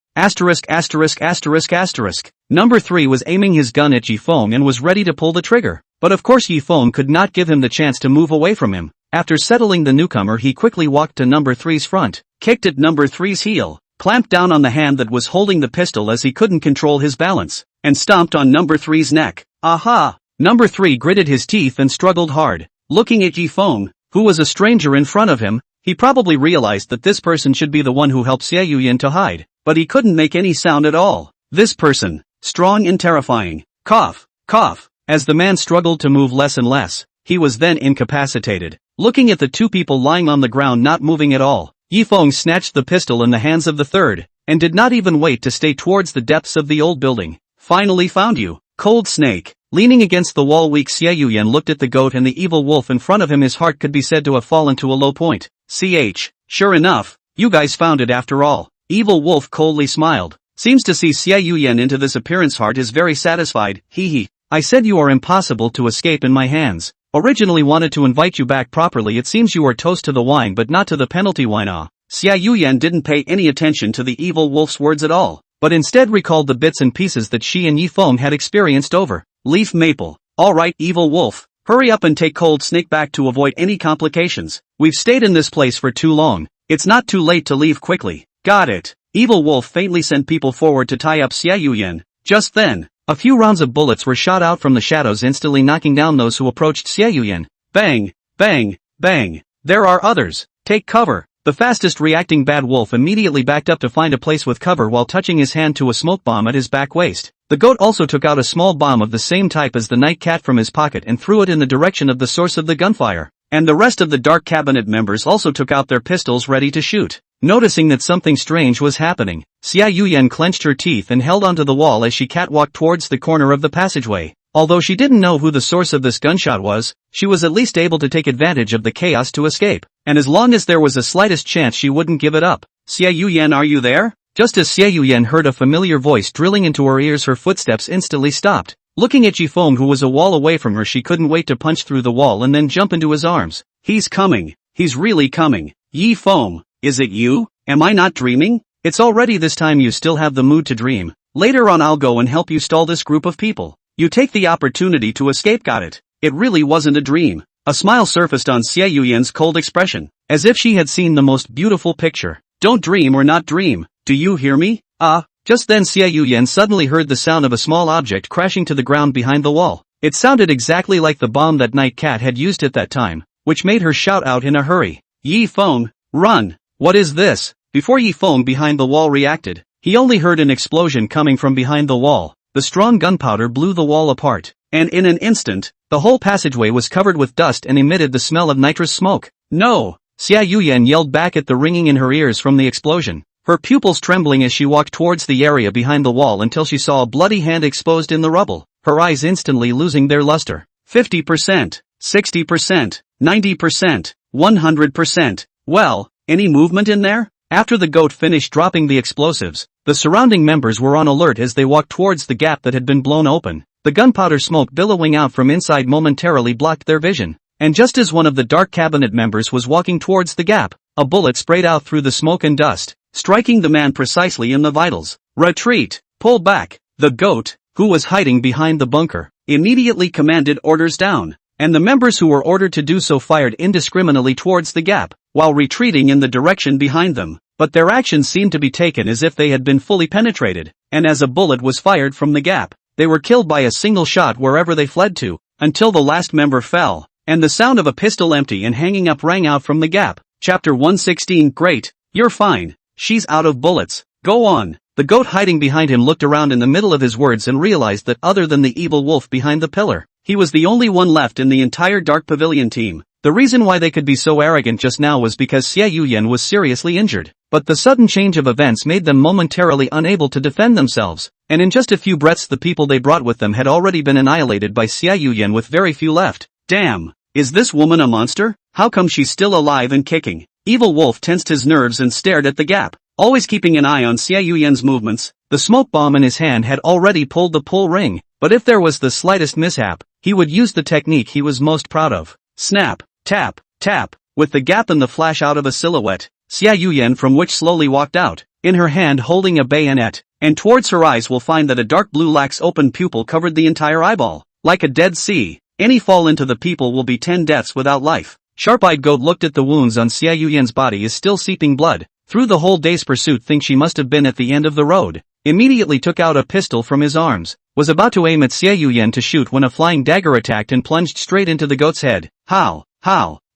Number 3 was aiming his gun at Yifeng and was ready to pull the trigger. But of course Yifeng could not give him the chance to move away from him. After settling the newcomer, he quickly walked to number 3's front, kicked at number 3's heel, clamped down on the hand that was holding the pistol as he couldn't control his balance, and stomped on number 3's neck. Aha! Number 3 gritted his teeth and struggled hard. Looking at Yifeng, who was a stranger in front of him, he probably realized that this person should be the one who helped Xiao Yian to hide, but he couldn't make any sound at all. This person, strong and terrifying. Cough, cough. As the man struggled to move less and less, he was then incapacitated. Looking at the two people lying on the ground not moving at all, Yifeng snatched the pistol in the hands of the third, and did not even wait to stay towards the depths of the old building. Finally found you, Cold Snake. Leaning against the wall, weak Xiao Yian looked at the goat and the evil wolf in front of him. His heart could be said to have fallen to a low point. Sure enough, you guys found it after all. Evil wolf coldly smiled. Seems to see Xiao Yian into this appearance. Heart is very satisfied. Hee. I said you are impossible to escape in my hands. Originally wanted to invite you back properly. It seems you are toast to the wine but not to the penalty wine. Xiao Yian didn't pay any attention to the evil wolf's words at all, but instead recalled the bits and pieces that she and Yifeng had experienced over leaf maple. Alright, evil wolf, hurry up and take Cold Snake back to avoid any complications. We've stayed in this place for too long. It's not too late to leave quickly. Got it. Evil wolf faintly sent people forward to tie up Xiao Yian. Just then, a few rounds of bullets were shot out from the shadows, instantly knocking down those who approached Xiao Yian. Bang, bang, bang. There are others. Take cover. The fastest reacting bad wolf immediately backed up to find a place with cover while touching his hand to a smoke bomb at his back waist. The goat also took out a small bomb of the same type as the night cat from his pocket and threw it in the direction of the source of the gunfire. And the rest of the Dark Cabinet members also took out their pistols ready to shoot. Noticing that something strange was happening, Xiao Yian clenched her teeth and held onto the wall as she catwalked towards the corner of the passageway. Although she didn't know who the source of this gunshot was, she was at least able to take advantage of the chaos to escape, and as long as there was the slightest chance she wouldn't give it up. Xiao Yian, are you there? Just as Xiao Yian heard a familiar voice drilling into her ears, her footsteps instantly stopped. Looking at Yifeng, who was a wall away from her, she couldn't wait to punch through the wall and then jump into his arms. He's coming. He's really coming. Yifeng, is it you? Am I not dreaming? It's already this time. You still have the mood to dream. Later on I'll go and help you stall this group of people. You take the opportunity to escape. Got it? It really wasn't a dream. A smile surfaced on Xiao Yian's cold expression, as if she had seen the most beautiful picture. Don't dream or not dream. Do you hear me? Just then Xiao Yian suddenly heard the sound of a small object crashing to the ground behind the wall. It sounded exactly like the bomb that Night Cat had used at that time, which made her shout out in a hurry. Yifeng, run! What is this? Before Yifeng behind the wall reacted, he only heard an explosion coming from behind the wall. The strong gunpowder blew the wall apart, and in an instant, the whole passageway was covered with dust and emitted the smell of nitrous smoke. No! Xiao Yian yelled back at the ringing in her ears from the explosion, her pupils trembling as she walked towards the area behind the wall until she saw a bloody hand exposed in the rubble, her eyes instantly losing their luster. 50%, 60%, 90%, 100%. Well, any movement in there? After the goat finished dropping the explosives, the surrounding members were on alert as they walked towards the gap that had been blown open. The gunpowder smoke billowing out from inside momentarily blocked their vision, and just as one of the dark cabinet members was walking towards the gap, a bullet sprayed out through the smoke and dust, striking the man precisely in the vitals. Retreat! Pull back! The goat, who was hiding behind the bunker, immediately commanded orders down, and the members who were ordered to do so fired indiscriminately towards the gap, while retreating in the direction behind them. But their actions seemed to be taken as if they had been fully penetrated, and as a bullet was fired from the gap, they were killed by a single shot wherever they fled to, until the last member fell, and the sound of a pistol empty and hanging up rang out from the gap. Chapter 116. Great, you're fine, she's out of bullets, go on. The goat hiding behind him looked around in the middle of his words and realized that other than the evil wolf behind the pillar, he was the only one left in the entire Dark Pavilion team. The reason why they could be so arrogant just now was because Xiao Yian was seriously injured, but the sudden change of events made them momentarily unable to defend themselves, and in just a few breaths the people they brought with them had already been annihilated by Xiao Yian with very few left. Damn! Is this woman a monster? How come she's still alive and kicking? Evil Wolf tensed his nerves and stared at the gap, always keeping an eye on Xiao Yian's movements. The smoke bomb in his hand had already pulled the pull ring, but if there was the slightest mishap, he would use the technique he was most proud of. Snap! Tap, tap, with the gap and the flash out of a silhouette, Xiao Yian from which slowly walked out, in her hand holding a bayonet, and towards her eyes will find that a dark blue lax open pupil covered the entire eyeball. Like a dead sea, any fall into the pupil will be 10 deaths without life. Sharp-eyed goat looked at the wounds on Xiao Yian's body is still seeping blood, through the whole day's pursuit think she must have been at the end of the road, immediately took out a pistol from his arms, was about to aim at Xiao Yian to shoot when a flying dagger attacked and plunged straight into the goat's head. How?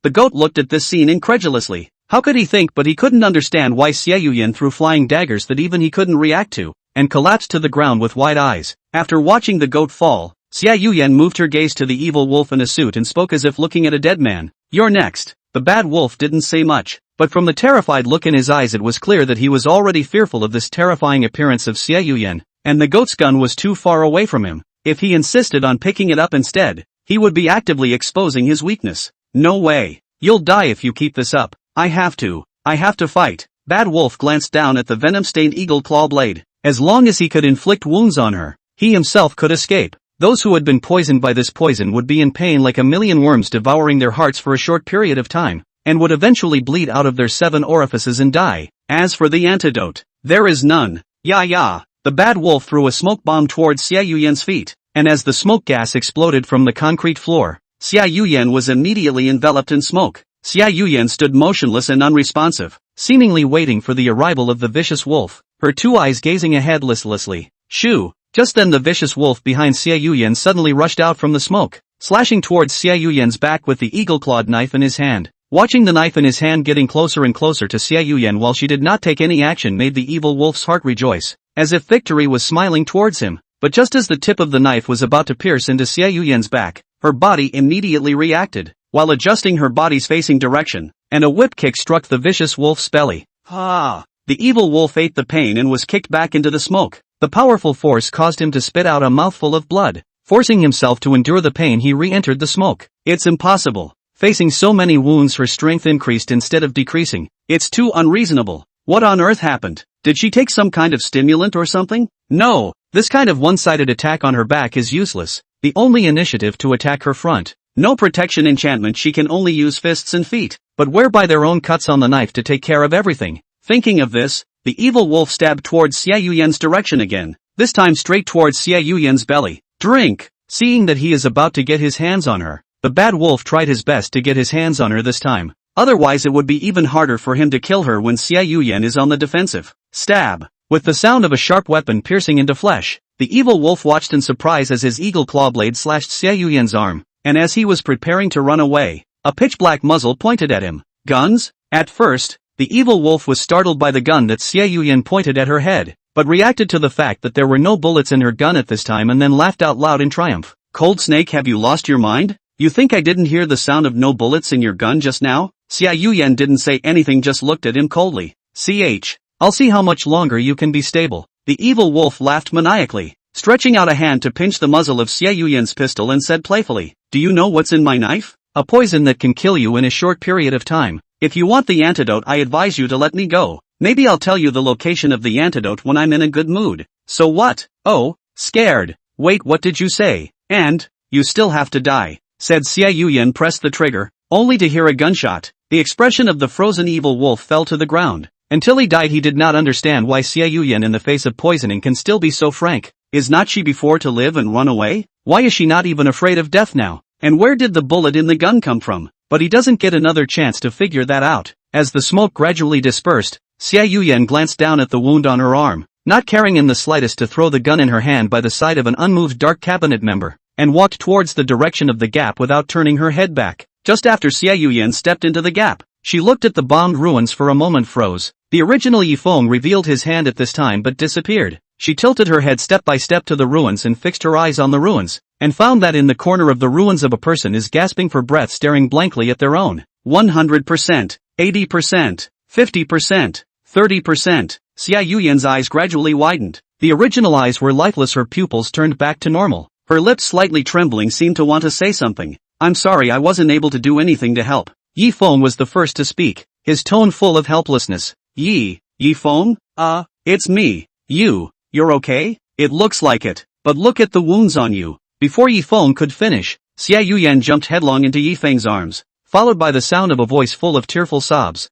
The goat looked at this scene incredulously. How could he think but he couldn't understand why Xiao Yian threw flying daggers that even he couldn't react to, and collapsed to the ground with wide eyes. After watching the goat fall, Xiao Yian moved her gaze to the evil wolf in a suit and spoke as if looking at a dead man. You're next. The bad wolf didn't say much, but from the terrified look in his eyes it was clear that he was already fearful of this terrifying appearance of Xiao Yian, and the goat's gun was too far away from him. If he insisted on picking it up instead, he would be actively exposing his weakness. No way. You'll die if you keep this up. I have to fight. Bad Wolf glanced down at the venom-stained eagle claw blade. As long as he could inflict wounds on her, he himself could escape. Those who had been poisoned by this poison would be in pain like a million worms devouring their hearts for a short period of time, and would eventually bleed out of their 7 orifices and die. As for the antidote, there is none. Yeah. The bad wolf threw a smoke bomb towards Xiao Yian's feet, and as the smoke gas exploded from the concrete floor, Xiao Yian was immediately enveloped in smoke. Xiao Yian stood motionless and unresponsive, seemingly waiting for the arrival of the vicious wolf, her 2 eyes gazing ahead listlessly. Shoo! Just then the vicious wolf behind Xiao Yian suddenly rushed out from the smoke, slashing towards Xiao Yian's back with the eagle-clawed knife in his hand. Watching the knife in his hand getting closer and closer to Xiao Yian while she did not take any action made the evil wolf's heart rejoice, as if victory was smiling towards him. But just as the tip of the knife was about to pierce into Xiao Yian's back, her body immediately reacted, while adjusting her body's facing direction, and a whip kick struck the vicious wolf's belly. The evil wolf ate the pain and was kicked back into the smoke. The powerful force caused him to spit out a mouthful of blood. Forcing himself to endure the pain, he re-entered the smoke. It's impossible. Facing so many wounds, her strength increased instead of decreasing. It's too unreasonable. What on earth happened? Did she take some kind of stimulant or something? No, this kind of one-sided attack on her back is useless. The only initiative to attack her front. No protection enchantment, she can only use fists and feet, but whereby their own cuts on the knife to take care of everything. Thinking of this, the evil wolf stabbed towards Xiao Yian's direction again, this time straight towards Xiao Yian's belly. Drink! Seeing that he is about to get his hands on her, the bad wolf tried his best to get his hands on her this time. Otherwise it would be even harder for him to kill her when Xiao Yian is on the defensive. Stab! With the sound of a sharp weapon piercing into flesh, the evil wolf watched in surprise as his eagle claw blade slashed Xiao Yian's arm, and as he was preparing to run away, a pitch-black muzzle pointed at him. Guns? At first, the evil wolf was startled by the gun that Xiao Yian pointed at her head, but reacted to the fact that there were no bullets in her gun at this time and then laughed out loud in triumph. Cold Snake, have you lost your mind? You think I didn't hear the sound of no bullets in your gun just now? Xiao Yian didn't say anything, just looked at him coldly. I'll see how much longer you can be stable. The evil wolf laughed maniacally, stretching out a hand to pinch the muzzle of Xiao Yian's pistol and said playfully, do you know what's in my knife? A poison that can kill you in a short period of time. If you want the antidote, I advise you to let me go. Maybe I'll tell you the location of the antidote when I'm in a good mood. So what? Oh, scared. Wait, what did you say? And, you still have to die, said Xiao Yian. Pressed the trigger, only to hear a gunshot. The expression of the frozen evil wolf fell to the ground. Until he died he did not understand why Xiao Yian in the face of poisoning can still be so frank. Is not she before to live and run away? Why is she not even afraid of death now? And where did the bullet in the gun come from? But he doesn't get another chance to figure that out. As the smoke gradually dispersed, Xiao Yian glanced down at the wound on her arm, not caring in the slightest to throw the gun in her hand by the side of an unmoved dark cabinet member, and walked towards the direction of the gap without turning her head back. Just after Xiao Yian stepped into the gap, she looked at the bombed ruins for a moment, froze. The original Yifeng revealed his hand at this time but disappeared. She tilted her head step by step to the ruins and fixed her eyes on the ruins, and found that in the corner of the ruins of a person is gasping for breath, staring blankly at their own. 100%, 80%, 50%, 30%. Xiao Yian's eyes gradually widened. The original eyes were lifeless, her pupils turned back to normal. Her lips slightly trembling seemed to want to say something. I'm sorry, I wasn't able to do anything to help. Yifeng was the first to speak, his tone full of helplessness. Yifeng? It's me. You're okay? It looks like it. But look at the wounds on you. Before Yifeng could finish, Xiao Yian jumped headlong into Yifeng's arms, followed by the sound of a voice full of tearful sobs.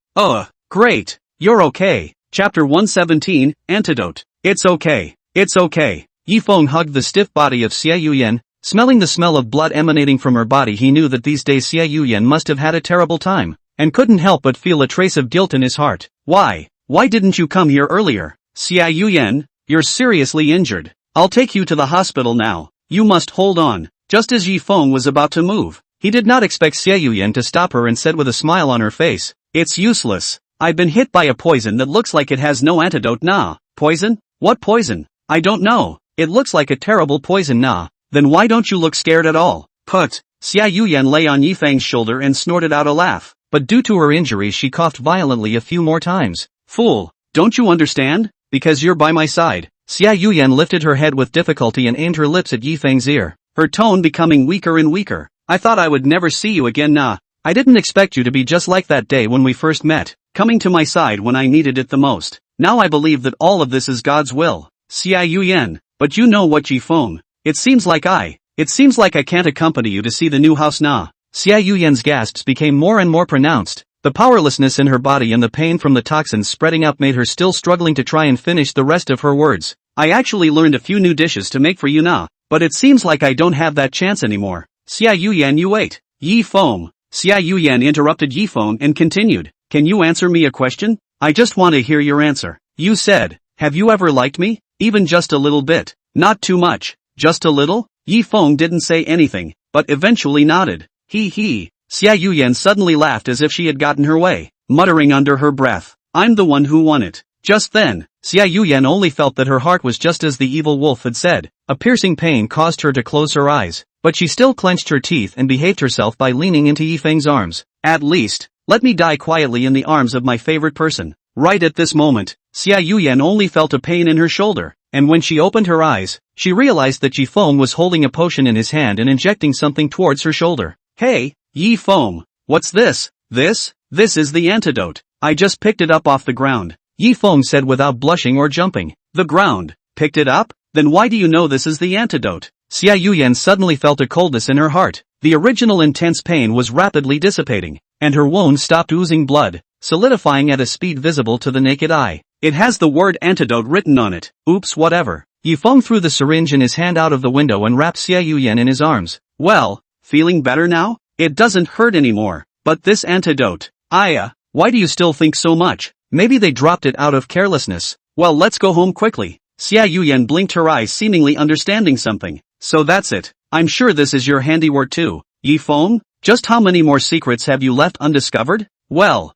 Great. You're okay. Chapter 117, Antidote. It's okay. It's okay. Yifeng hugged the stiff body of Xiao Yian. Smelling the smell of blood emanating from her body, he knew that these days Xiao Yian must have had a terrible time, and couldn't help but feel a trace of guilt in his heart. Why didn't you come here earlier? Xiao Yian, you're seriously injured. I'll take you to the hospital now. You must hold on. Just as Yifeng was about to move, he did not expect Xiao Yian to stop her and said with a smile on her face, it's useless. I've been hit by a poison that looks like it has no antidote. Nah. Poison? What poison? I don't know. It looks like a terrible poison. Nah. Then why don't you look scared at all? Xiao Yian lay on Yifeng's shoulder and snorted out a laugh, but due to her injuries she coughed violently a few more times. Fool, don't you understand? Because you're by my side. Xiao Yian lifted her head with difficulty and aimed her lips at Yifeng's ear, her tone becoming weaker and weaker. I thought I would never see you again. Nah. I didn't expect you to be just like that day when we first met, coming to my side when I needed it the most. Now I believe that all of this is God's will. Xiao Yian, but you know what, Yifeng? It seems like I can't accompany you to see the new house. Nah. Xiao Yian's gasps became more and more pronounced. The powerlessness in her body and the pain from the toxins spreading out made her still struggling to try and finish the rest of her words. I actually learned a few new dishes to make for you. Nah. But it seems like I don't have that chance anymore. Xiao Yian, you wait. Yifeng. Xiao Yian interrupted Yifeng and continued. Can you answer me a question? I just want to hear your answer. You said, have you ever liked me? Even just a little bit. Not too much. Just a little? Yifeng didn't say anything, but eventually nodded. Xiao Yian suddenly laughed as if she had gotten her way, muttering under her breath, I'm the one who won it. Just then, Xiao Yian only felt that her heart was just as the evil wolf had said. A piercing pain caused her to close her eyes, but she still clenched her teeth and behaved herself by leaning into Yifeng's arms. At least, let me die quietly in the arms of my favorite person. Right at this moment, Xiao Yian only felt a pain in her shoulder, and when she opened her eyes, she realized that Yifeng was holding a potion in his hand and injecting something towards her shoulder. Hey, Yifeng, what's this? This is the antidote. I just picked it up off the ground, Yifeng said without blushing or jumping. The ground? Picked it up? Then why do you know this is the antidote? Xiao Yian suddenly felt a coldness in her heart. The original intense pain was rapidly dissipating, and her wound stopped oozing blood, solidifying at a speed visible to the naked eye. It has the word antidote written on it. Oops, whatever. Yifeng threw the syringe in his hand out of the window and wrapped Xiao Yian in his arms. Well, feeling better now? It doesn't hurt anymore. But this antidote, why do you still think so much? Maybe they dropped it out of carelessness. Well, let's go home quickly. Xiao Yian blinked her eyes, seemingly understanding something. So that's it. I'm sure this is your handiwork too. Yifeng, just how many more secrets have you left undiscovered? Well,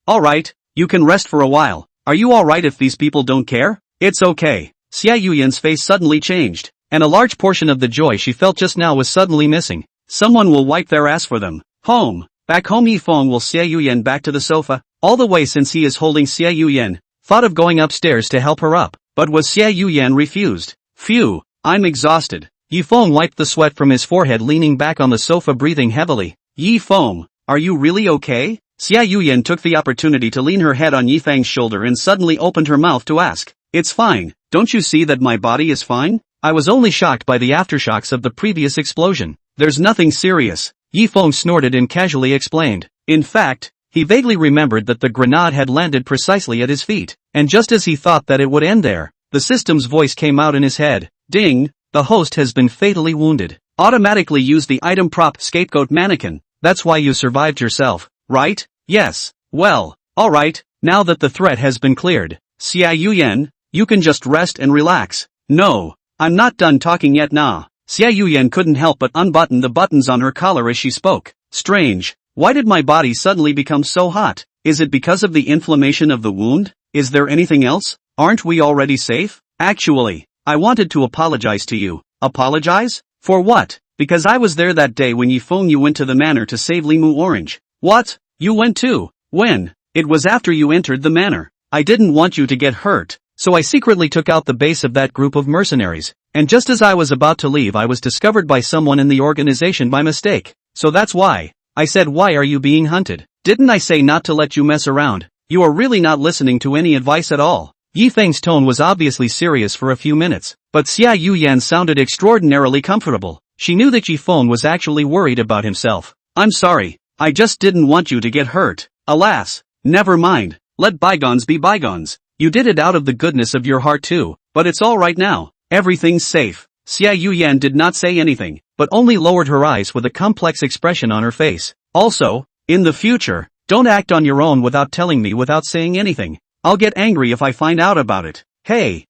alright, you can rest for a while. Are you alright if these people don't care? It's okay. Xiao Yian's face suddenly changed, and a large portion of the joy she felt just now was suddenly missing. Someone will wipe their ass for them. Home. Back home Yifeng will Xiao Yian back to the sofa, all the way since he is holding Xiao Yian. Thought of going upstairs to help her up, but was Xiao Yian refused. Phew, I'm exhausted. Yifeng wiped the sweat from his forehead leaning back on the sofa breathing heavily. Yifeng, are you really okay? Xiao Yian took the opportunity to lean her head on Yifeng's shoulder and suddenly opened her mouth to ask. It's fine, don't you see that my body is fine? I was only shocked by the aftershocks of the previous explosion. There's nothing serious. Yifeng snorted and casually explained. In fact, he vaguely remembered that the grenade had landed precisely at his feet, and just as he thought that it would end there, the system's voice came out in his head. Ding, the host has been fatally wounded. Automatically use the item prop scapegoat mannequin. That's why you survived yourself, right? Yes. Well, alright, now that the threat has been cleared, Xiao Yian, you can just rest and relax. No, I'm not done talking yet nah. Xiao Yian couldn't help but unbutton the buttons on her collar as she spoke. Strange, why did my body suddenly become so hot? Is it because of the inflammation of the wound? Is there anything else? Aren't we already safe? Actually, I wanted to apologize to you. Apologize? For what? Because I was there that day when Yifeng you went to the manor to save Limu Orange. What? You went too? When? It was after you entered the manor. I didn't want you to get hurt, so I secretly took out the base of that group of mercenaries, and just as I was about to leave I was discovered by someone in the organization by mistake. So that's why. I said why are you being hunted? Didn't I say not to let you mess around? You are really not listening to any advice at all. Yifeng's tone was obviously serious for a few minutes, but Xiao Yian sounded extraordinarily comfortable. She knew that Yifeng was actually worried about himself. I'm sorry, I just didn't want you to get hurt. Alas, never mind, let bygones be bygones. You did it out of the goodness of your heart too, but it's all right now. Everything's safe. Xiao Yian did not say anything, but only lowered her eyes with a complex expression on her face. Also, in the future, don't act on your own without telling me without saying anything. I'll get angry if I find out about it. Hey,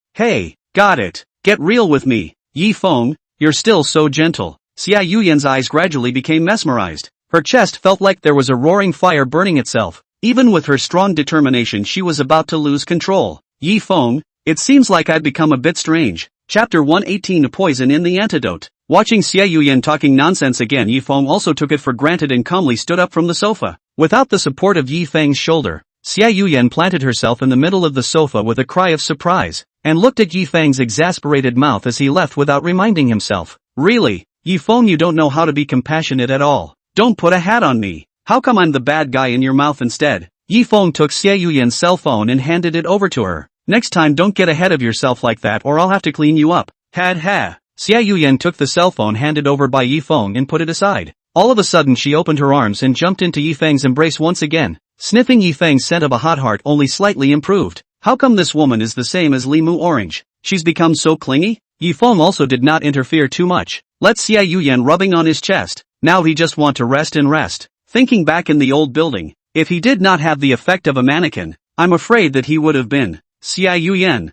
got it. Get real with me. Yifeng, you're still so gentle. Xiao Yian's eyes gradually became mesmerized. Her chest felt like there was a roaring fire burning itself. Even with her strong determination she was about to lose control. Yifeng, it seems like I've become a bit strange. Chapter 118 Poison in the Antidote. Watching Xiao Yian talking nonsense again Yifeng also took it for granted and calmly stood up from the sofa. Without the support of Yifeng's shoulder, Xiao Yian planted herself in the middle of the sofa with a cry of surprise, and looked at Yifeng's exasperated mouth as he left without reminding himself. Really, Yifeng you don't know how to be compassionate at all. Don't put a hat on me. How come I'm the bad guy in your mouth instead? Yifeng took Xiao Yian's cell phone and handed it over to her. Next time don't get ahead of yourself like that or I'll have to clean you up. Ha. Xiao Yian took the cell phone handed over by Yifeng and put it aside. All of a sudden she opened her arms and jumped into Yifeng's embrace once again. Sniffing Yifeng's scent of a hot heart only slightly improved. How come this woman is the same as Limu Orange? She's become so clingy? Yifeng also did not interfere too much. Let Xiao Yian rubbing on his chest. Now he just want to rest and rest. Thinking back in the old building, if he did not have the effect of a mannequin, I'm afraid that he would have been. Xiao Yian,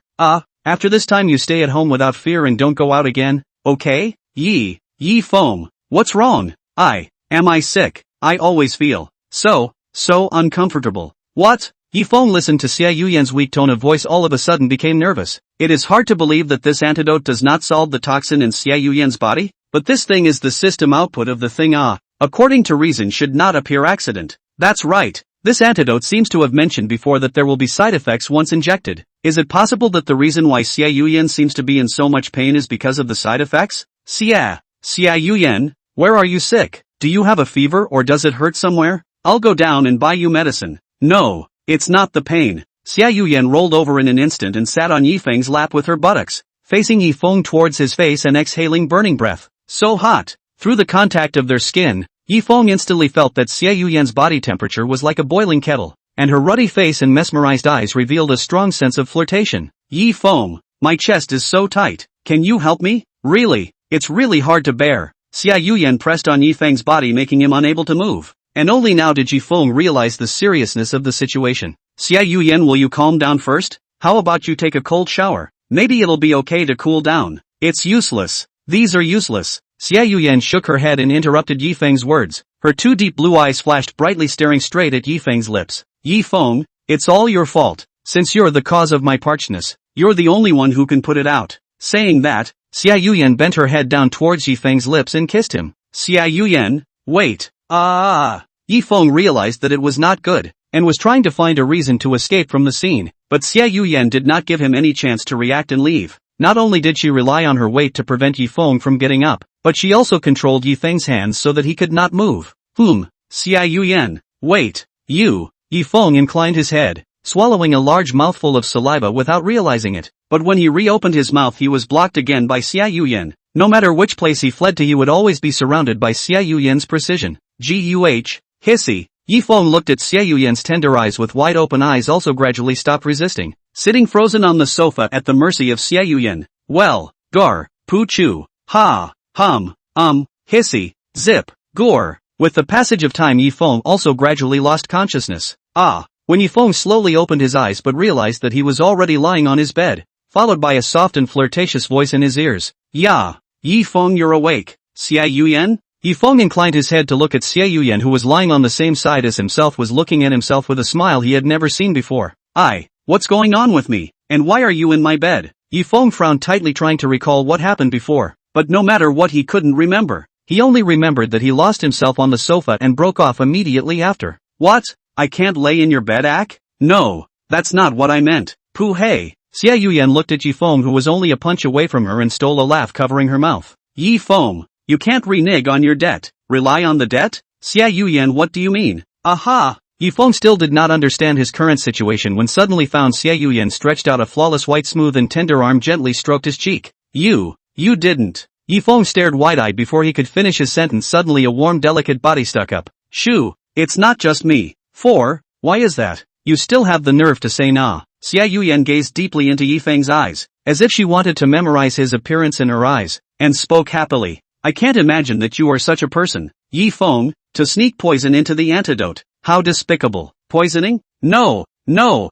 after this time you stay at home without fear and don't go out again, okay? Yifeng, what's wrong? Am I sick? I always feel so uncomfortable. What? Yifeng listened to Xiao Yian's weak tone of voice all of a sudden became nervous. It is hard to believe that this antidote does not solve the toxin in Xiao Yian's body, but this thing is the system output of the thing according to reason should not appear accident. That's right. This antidote seems to have mentioned before that there will be side effects once injected. Is it possible that the reason why Xiao Yian seems to be in so much pain is because of the side effects? Xiao Yian, where are you sick? Do you have a fever or does it hurt somewhere? I'll go down and buy you medicine. No, it's not the pain. Xiao Yian rolled over in an instant and sat on Yifeng's lap with her buttocks, facing Yifeng towards his face and exhaling burning breath. So hot. Through the contact of their skin, Yifeng instantly felt that Xiao Yian's body temperature was like a boiling kettle, and her ruddy face and mesmerized eyes revealed a strong sense of flirtation. Yifeng, my chest is so tight. Can you help me? Really, it's really hard to bear. Xiao Yian pressed on Yifeng's body making him unable to move, and only now did Yifeng realize the seriousness of the situation. Xiao Yian, will you calm down first? How about you take a cold shower? Maybe it'll be okay to cool down. It's useless. These are useless. Xiao Yian shook her head and interrupted Yifeng's words. Her two deep blue eyes flashed brightly staring straight at Yifeng's lips. Yifeng, it's all your fault. Since you're the cause of my parchness, You're the only one who can put it out. Saying that, Xiao Yian bent her head down towards Yifeng's lips and kissed him. Xiao Yian, wait. Yifeng realized that it was not good, and was trying to find a reason to escape from the scene, but Xiao Yian did not give him any chance to react and leave. Not only did she rely on her weight to prevent Yifeng from getting up, but she also controlled Yifeng's hands so that he could not move. Xiao Yian, wait. Yifeng inclined his head, swallowing a large mouthful of saliva without realizing it, but when he reopened his mouth he was blocked again by Xiao Yian. No matter which place he fled to he would always be surrounded by Xiao Yian's precision. Hissy. Yifeng looked at Xiao Yian's tender eyes with wide open eyes, also gradually stopped resisting, sitting frozen on the sofa at the mercy of Xiao Yian. Well, gar, poo chu, ha, hum, hissy, zip, gore. With the passage of time Yifeng also gradually lost consciousness. When Yifeng slowly opened his eyes but realized that he was already lying on his bed, followed by a soft and flirtatious voice in his ears. Yeah, Yifeng, you're awake. Xiao Yian? Yifeng inclined his head to look at Xiao Yian, who was lying on the same side as himself, was looking at himself with a smile he had never seen before. What's going on with me? And why are you in my bed? Yifeng frowned tightly, trying to recall what happened before, but no matter what he couldn't remember. He only remembered that he lost himself on the sofa and broke off immediately after. What? I can't lay in your bed, Ak? No, that's not what I meant. Pooh hey. Xiao Yian looked at Yifeng, who was only a punch away from her, and stole a laugh covering her mouth. Yifeng, you can't renege on your debt. Rely on the debt? Xiao Yian, what do you mean? Aha! Yifeng still did not understand his current situation when suddenly found Xiao Yian stretched out, a flawless white smooth and tender arm gently stroked his cheek. You didn't. Yifeng stared wide-eyed before he could finish his sentence. Suddenly a warm delicate body stuck up. Shoo, it's not just me. Why is that? You still have the nerve to say nah. Xiao Yian gazed deeply into Yifeng's eyes, as if she wanted to memorize his appearance in her eyes, and spoke happily. I can't imagine that you are such a person. Yifeng, to sneak poison into the antidote. How despicable. Poisoning? No. Xiao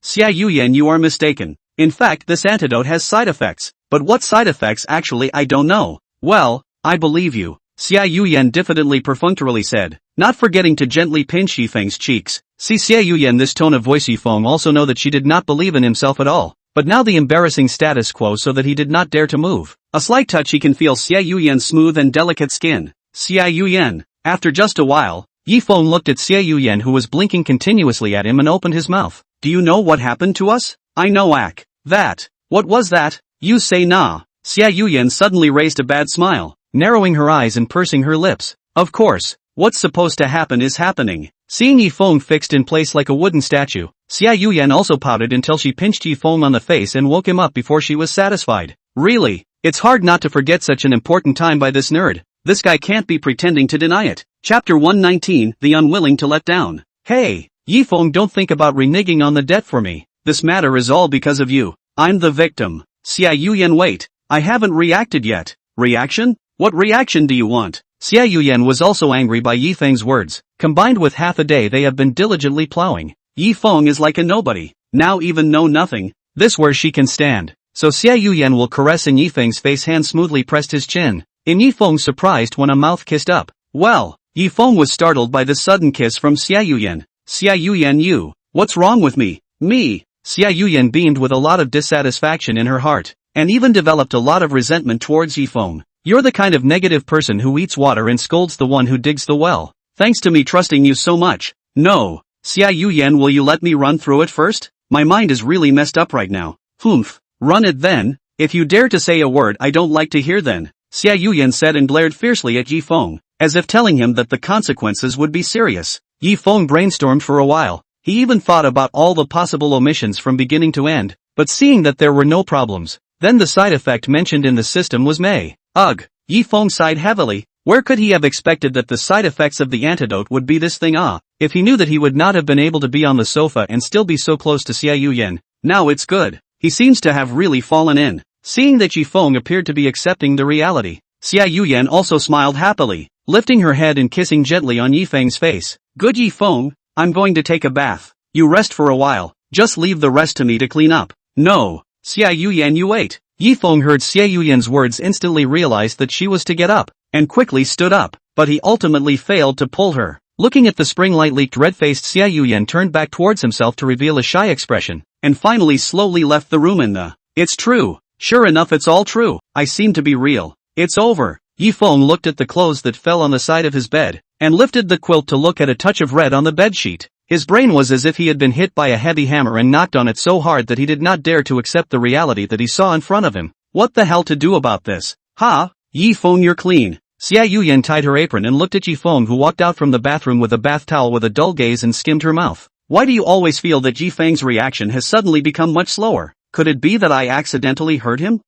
Yian, you are mistaken. In fact, this antidote has side effects. But what side effects actually I don't know. Well, I believe you. Xiao Yian diffidently perfunctorily said, not forgetting to gently pinch Yifeng's cheeks. See Xiao Yian, this tone of voice. Yifeng also know that she did not believe in himself at all. But now the embarrassing status quo, so that he did not dare to move. A slight touch, he can feel Xiao Yian's smooth and delicate skin. Xiao Yian. After just a while, Yifeng looked at Xiao Yian, who was blinking continuously at him, and opened his mouth. Do you know what happened to us? I know, Ak. That. What was that? You say nah. Xiao Yian suddenly raised a bad smile, narrowing her eyes and pursing her lips. Of course, what's supposed to happen is happening. Seeing Yifeng fixed in place like a wooden statue, Xiao Yian also pouted until she pinched Yifeng on the face and woke him up before she was satisfied. Really, it's hard not to forget such an important time by this nerd. This guy can't be pretending to deny it. Chapter 119, The Unwilling to Let Down. Hey, Yifeng, don't think about reneging on the debt for me. This matter is all because of you. I'm the victim. Xiao Yian, wait, I haven't reacted yet. Reaction? What reaction do you want? Xiao Yian was also angry by Yifeng's words. Combined with half a day they have been diligently plowing, Yifeng is like a nobody, now even know nothing. This where she can stand. So Xiao Yian will caressing Yifeng's face, hand smoothly pressed his chin. In Yifeng surprised when a mouth kissed up. Well, Yifeng was startled by the sudden kiss from Xiao Yian. Xiao Yian, you, what's wrong with me? Me? Xiao Yian beamed with a lot of dissatisfaction in her heart, and even developed a lot of resentment towards Yifeng. You're the kind of negative person who eats water and scolds the one who digs the well. Thanks to me trusting you so much. No. Xiao Yian, will you let me run through it first? My mind is really messed up right now. Humph. Run it then. If you dare to say a word I don't like to hear, then. Xiao Yian said and glared fiercely at Yifeng, as if telling him that the consequences would be serious. Yifeng brainstormed for a while. He even thought about all the possible omissions from beginning to end, but seeing that there were no problems, then the side effect mentioned in the system was May. Ugh. Yifeng sighed heavily. Where could he have expected that the side effects of the antidote would be this thing? If he knew that he would not have been able to be on the sofa and still be so close to Xiao Yian. Now it's good. He seems to have really fallen in. Seeing that Yifeng appeared to be accepting the reality, Xiao Yian also smiled happily, lifting her head and kissing gently on Yifeng's face. Good Yifeng, I'm going to take a bath. You rest for a while, just leave the rest to me to clean up. No. Xiao Yian, you wait. Yifeng heard Xiao Yian's words, instantly realized that she was to get up, and quickly stood up, but he ultimately failed to pull her. Looking at the spring light leaked red-faced Xiao Yian turned back towards himself to reveal a shy expression. and finally slowly left the room in the, "It's true. Sure enough, it's all true. I seem to be real. It's over." Yifeng looked at the clothes that fell on the side of his bed, and lifted the quilt to look at a touch of red on the bedsheet. His brain was as if he had been hit by a heavy hammer and knocked on it so hard that he did not dare to accept the reality that he saw in front of him. What the hell to do about this? Ha! Yifeng, you're clean. Xiao Yian tied her apron and looked at Yifeng, who walked out from the bathroom with a bath towel with a dull gaze and skimmed her mouth. Why do you always feel that Yifeng's reaction has suddenly become much slower? Could it be that I accidentally hurt him?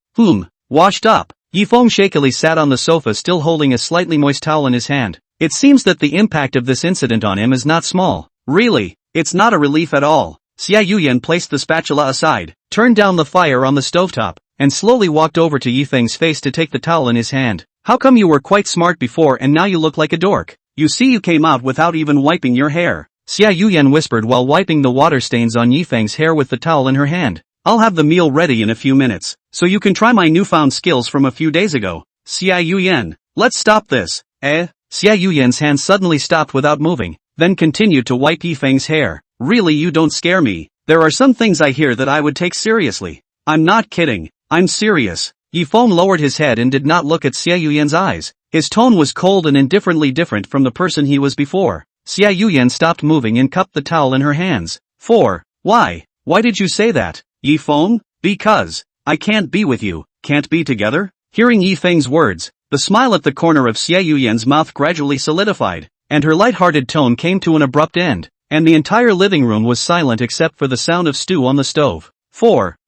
Washed up. Yifeng shakily sat on the sofa, still holding a slightly moist towel in his hand. It seems that the impact of this incident on him is not small. Really, it's not a relief at all. Xiao Yian placed the spatula aside, turned down the fire on the stovetop, and slowly walked over to Yifeng's face to take the towel in his hand. How come you were quite smart before and now you look like a dork? You see, you came out without even wiping your hair. Xiao Yian whispered while wiping the water stains on Yifeng's hair with the towel in her hand. I'll have the meal ready in a few minutes, so you can try my newfound skills from a few days ago. Xiao Yian, let's stop this. Xiao Yian's hand suddenly stopped without moving, then continued to wipe Yifeng's hair. Really, you don't scare me. There are some things I hear that I would take seriously. I'm not kidding. I'm serious. Yifeng lowered his head and did not look at Xiao Yian's eyes. His tone was cold and indifferently different from the person he was before. Xiao Yian stopped moving and cupped the towel in her hands. Why? Why did you say that? Yifeng? Because I can't be with you. Can't be together? Hearing Yifeng's words, the smile at the corner of Xiao Yian's mouth gradually solidified, and her light-hearted tone came to an abrupt end, and the entire living room was silent except for the sound of stew on the stove.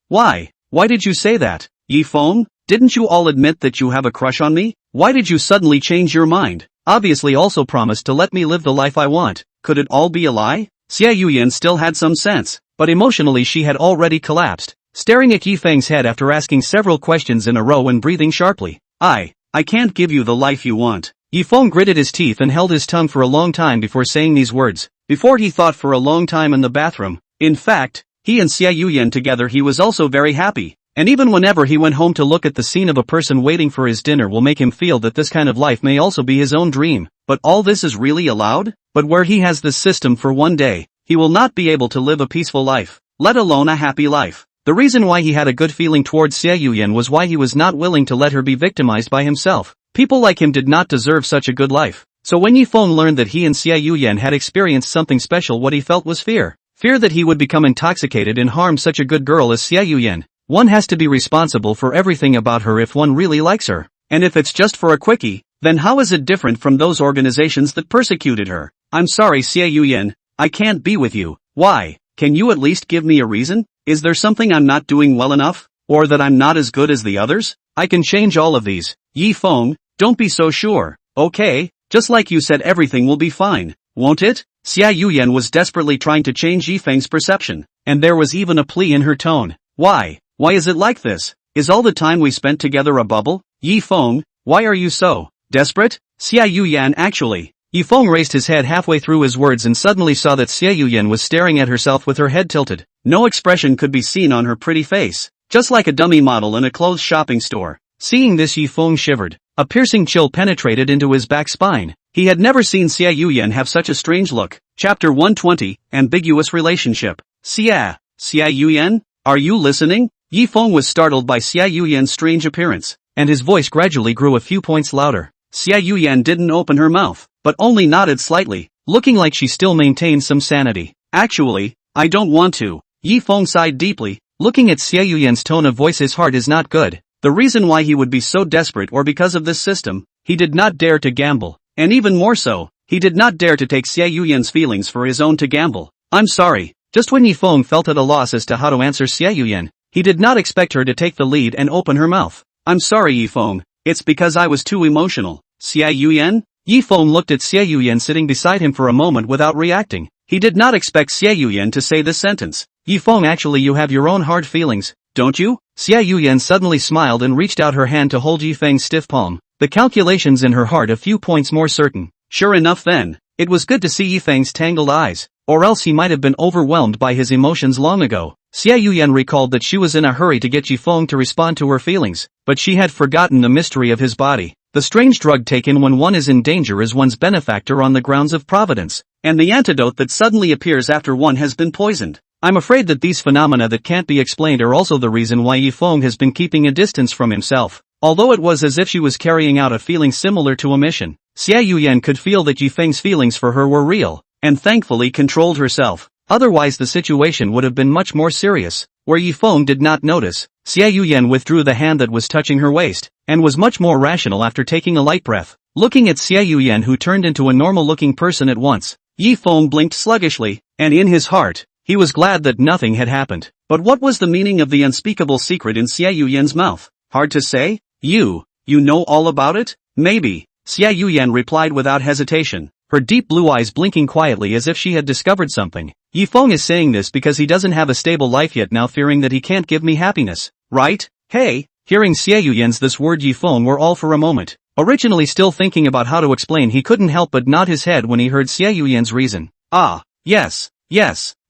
Why? Why did you say that? Yifeng, didn't you all admit that you have a crush on me? Why did you suddenly change your mind? Obviously also promised to let me live the life I want. Could it all be a lie? Xiao Yian still had some sense, but emotionally she had already collapsed, staring at Yifeng's head after asking several questions in a row and breathing sharply. I can't give you the life you want. Yifeng gritted his teeth and held his tongue for a long time before saying these words. Before he thought for a long time in the bathroom. In fact, he and Xiao Yian together, he was also very happy. And even whenever he went home to look at the scene of a person waiting for his dinner will make him feel that this kind of life may also be his own dream. But all this is really allowed? But where he has this system for one day, he will not be able to live a peaceful life, let alone a happy life. The reason why he had a good feeling towards Xiao Yian was why he was not willing to let her be victimized by himself. People like him did not deserve such a good life. So when Yifeng learned that he and Xiao Yian had experienced something special, what he felt was fear. Fear that he would become intoxicated and harm such a good girl as Xiao Yian. One has to be responsible for everything about her if one really likes her. And if it's just for a quickie, then how is it different from those organizations that persecuted her? I'm sorry, Xiao Yian, I can't be with you. Why? Can you at least give me a reason? Is there something I'm not doing well enough? Or that I'm not as good as the others? I can change all of these. Yifeng, don't be so sure. Okay, just like you said, everything will be fine, won't it? Xiao Yian was desperately trying to change Yifeng's perception, and there was even a plea in her tone. Why? Why is it like this? Is all the time we spent together a bubble? Yifeng, why are you so desperate? Xiao Yian actually. Yifeng raised his head halfway through his words and suddenly saw that Xiao Yian was staring at herself with her head tilted. No expression could be seen on her pretty face, just like a dummy model in a clothes shopping store. Seeing this, Yifeng shivered. A piercing chill penetrated into his back spine. He had never seen Xiao Yian have such a strange look. Chapter 120, Ambiguous Relationship. Xiao Yian, are you listening? Yifeng was startled by Xiao Yian's strange appearance, and his voice gradually grew a few points louder. Xiao Yian didn't open her mouth, but only nodded slightly, looking like she still maintained some sanity. Actually, I don't want to. Yifeng sighed deeply, looking at Xiao Yian's tone of voice. His heart is not good. The reason why he would be so desperate or because of this system, he did not dare to gamble, and even more so, he did not dare to take Xiao Yian's feelings for his own to gamble. I'm sorry. Just when Yifeng felt at a loss as to how to answer Xiao Yian, he did not expect her to take the lead and open her mouth. I'm sorry, Yifeng. It's because I was too emotional. Xiao Yian? Yifeng looked at Xiao Yian sitting beside him for a moment without reacting. He did not expect Xiao Yian to say this sentence. Yifeng, actually you have your own hard feelings, don't you? Xiao Yian suddenly smiled and reached out her hand to hold Yifeng's stiff palm, the calculations in her heart a few points more certain. Sure enough then, it was good to see Yifeng's tangled eyes, or else he might have been overwhelmed by his emotions long ago. Xiao Yian recalled that she was in a hurry to get Yifeng to respond to her feelings, but she had forgotten the mystery of his body. The strange drug taken when one is in danger is one's benefactor on the grounds of providence, and the antidote that suddenly appears after one has been poisoned. I'm afraid that these phenomena that can't be explained are also the reason why Yifeng has been keeping a distance from himself. Although it was as if she was carrying out a feeling similar to a mission, Xiao Yian could feel that Yifeng's feelings for her were real, and thankfully controlled herself. Otherwise the situation would have been much more serious. Where Yifeng did not notice, Xiao Yian withdrew the hand that was touching her waist, and was much more rational after taking a light breath. Looking at Xiao Yian, who turned into a normal-looking person at once, Yifeng blinked sluggishly, and in his heart, he was glad that nothing had happened. But what was the meaning of the unspeakable secret in Xiao Yian's mouth? Hard to say? You know all about it? Maybe. Xiao Yian replied without hesitation, her deep blue eyes blinking quietly as if she had discovered something. Yifeng is saying this because he doesn't have a stable life yet, now fearing that he can't give me happiness, right? Hey! Hearing Xiao Yian's this word, Yifeng were all for a moment. Originally still thinking about how to explain, he couldn't help but nod his head when he heard Xiao Yian's reason. Ah, yes.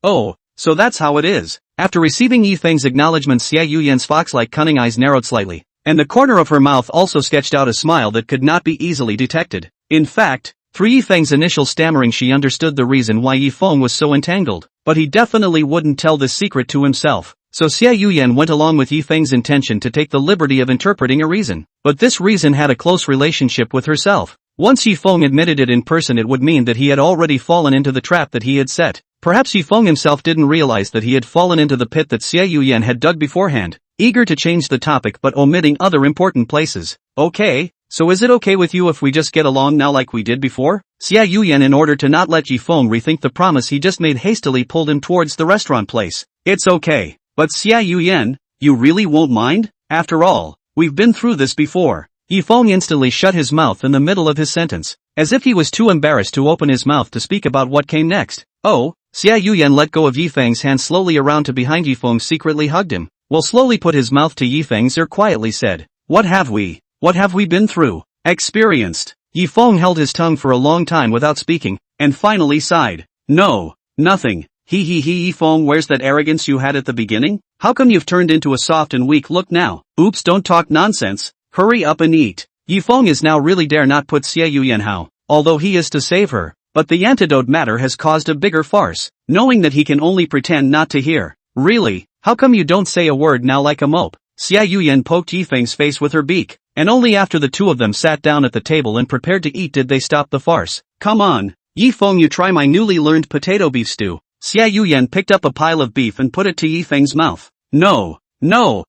Oh, so that's how it is. After receiving Yifeng's acknowledgement, Xiao Yian's fox-like cunning eyes narrowed slightly, and the corner of her mouth also sketched out a smile that could not be easily detected. In fact, through Yifeng's initial stammering she understood the reason why Yifeng was so entangled, but he definitely wouldn't tell this secret to himself. So Xiao Yian went along with Yifeng's intention to take the liberty of interpreting a reason. But this reason had a close relationship with herself. Once Yifeng admitted it in person, it would mean that he had already fallen into the trap that he had set. Perhaps Yifeng himself didn't realize that he had fallen into the pit that Xiao Yian had dug beforehand, eager to change the topic but omitting other important places. Okay, so is it okay with you if we just get along now like we did before? Xiao Yian, in order to not let Yifeng rethink the promise he just made, hastily pulled him towards the restaurant place. It's okay. But Xiao Yian, you really won't mind? After all, we've been through this before. Yifeng instantly shut his mouth in the middle of his sentence, as if he was too embarrassed to open his mouth to speak about what came next. Oh, Xiao Yian let go of Yifeng's hand slowly around to behind Yifeng, secretly hugged him, while slowly put his mouth to Yifeng's ear, quietly said, What have we been through? Experienced? Yifeng held his tongue for a long time without speaking, and finally sighed. No, nothing. Yifeng, where's that arrogance you had at the beginning? How come you've turned into a soft and weak look now? Oops, don't talk nonsense. Hurry up and eat. Yifeng is now really dare not put Xiao Yian how, although he is to save her, but the antidote matter has caused a bigger farce, knowing that he can only pretend not to hear. Really, how come you don't say a word now like a mope? Xiao Yian poked Yifeng's face with her beak, and only after the two of them sat down at the table and prepared to eat did they stop the farce. Come on, Yifeng, you try my newly learned potato beef stew. Xiao Yian picked up a pile of beef and put it to Yifeng's mouth. No, Xiao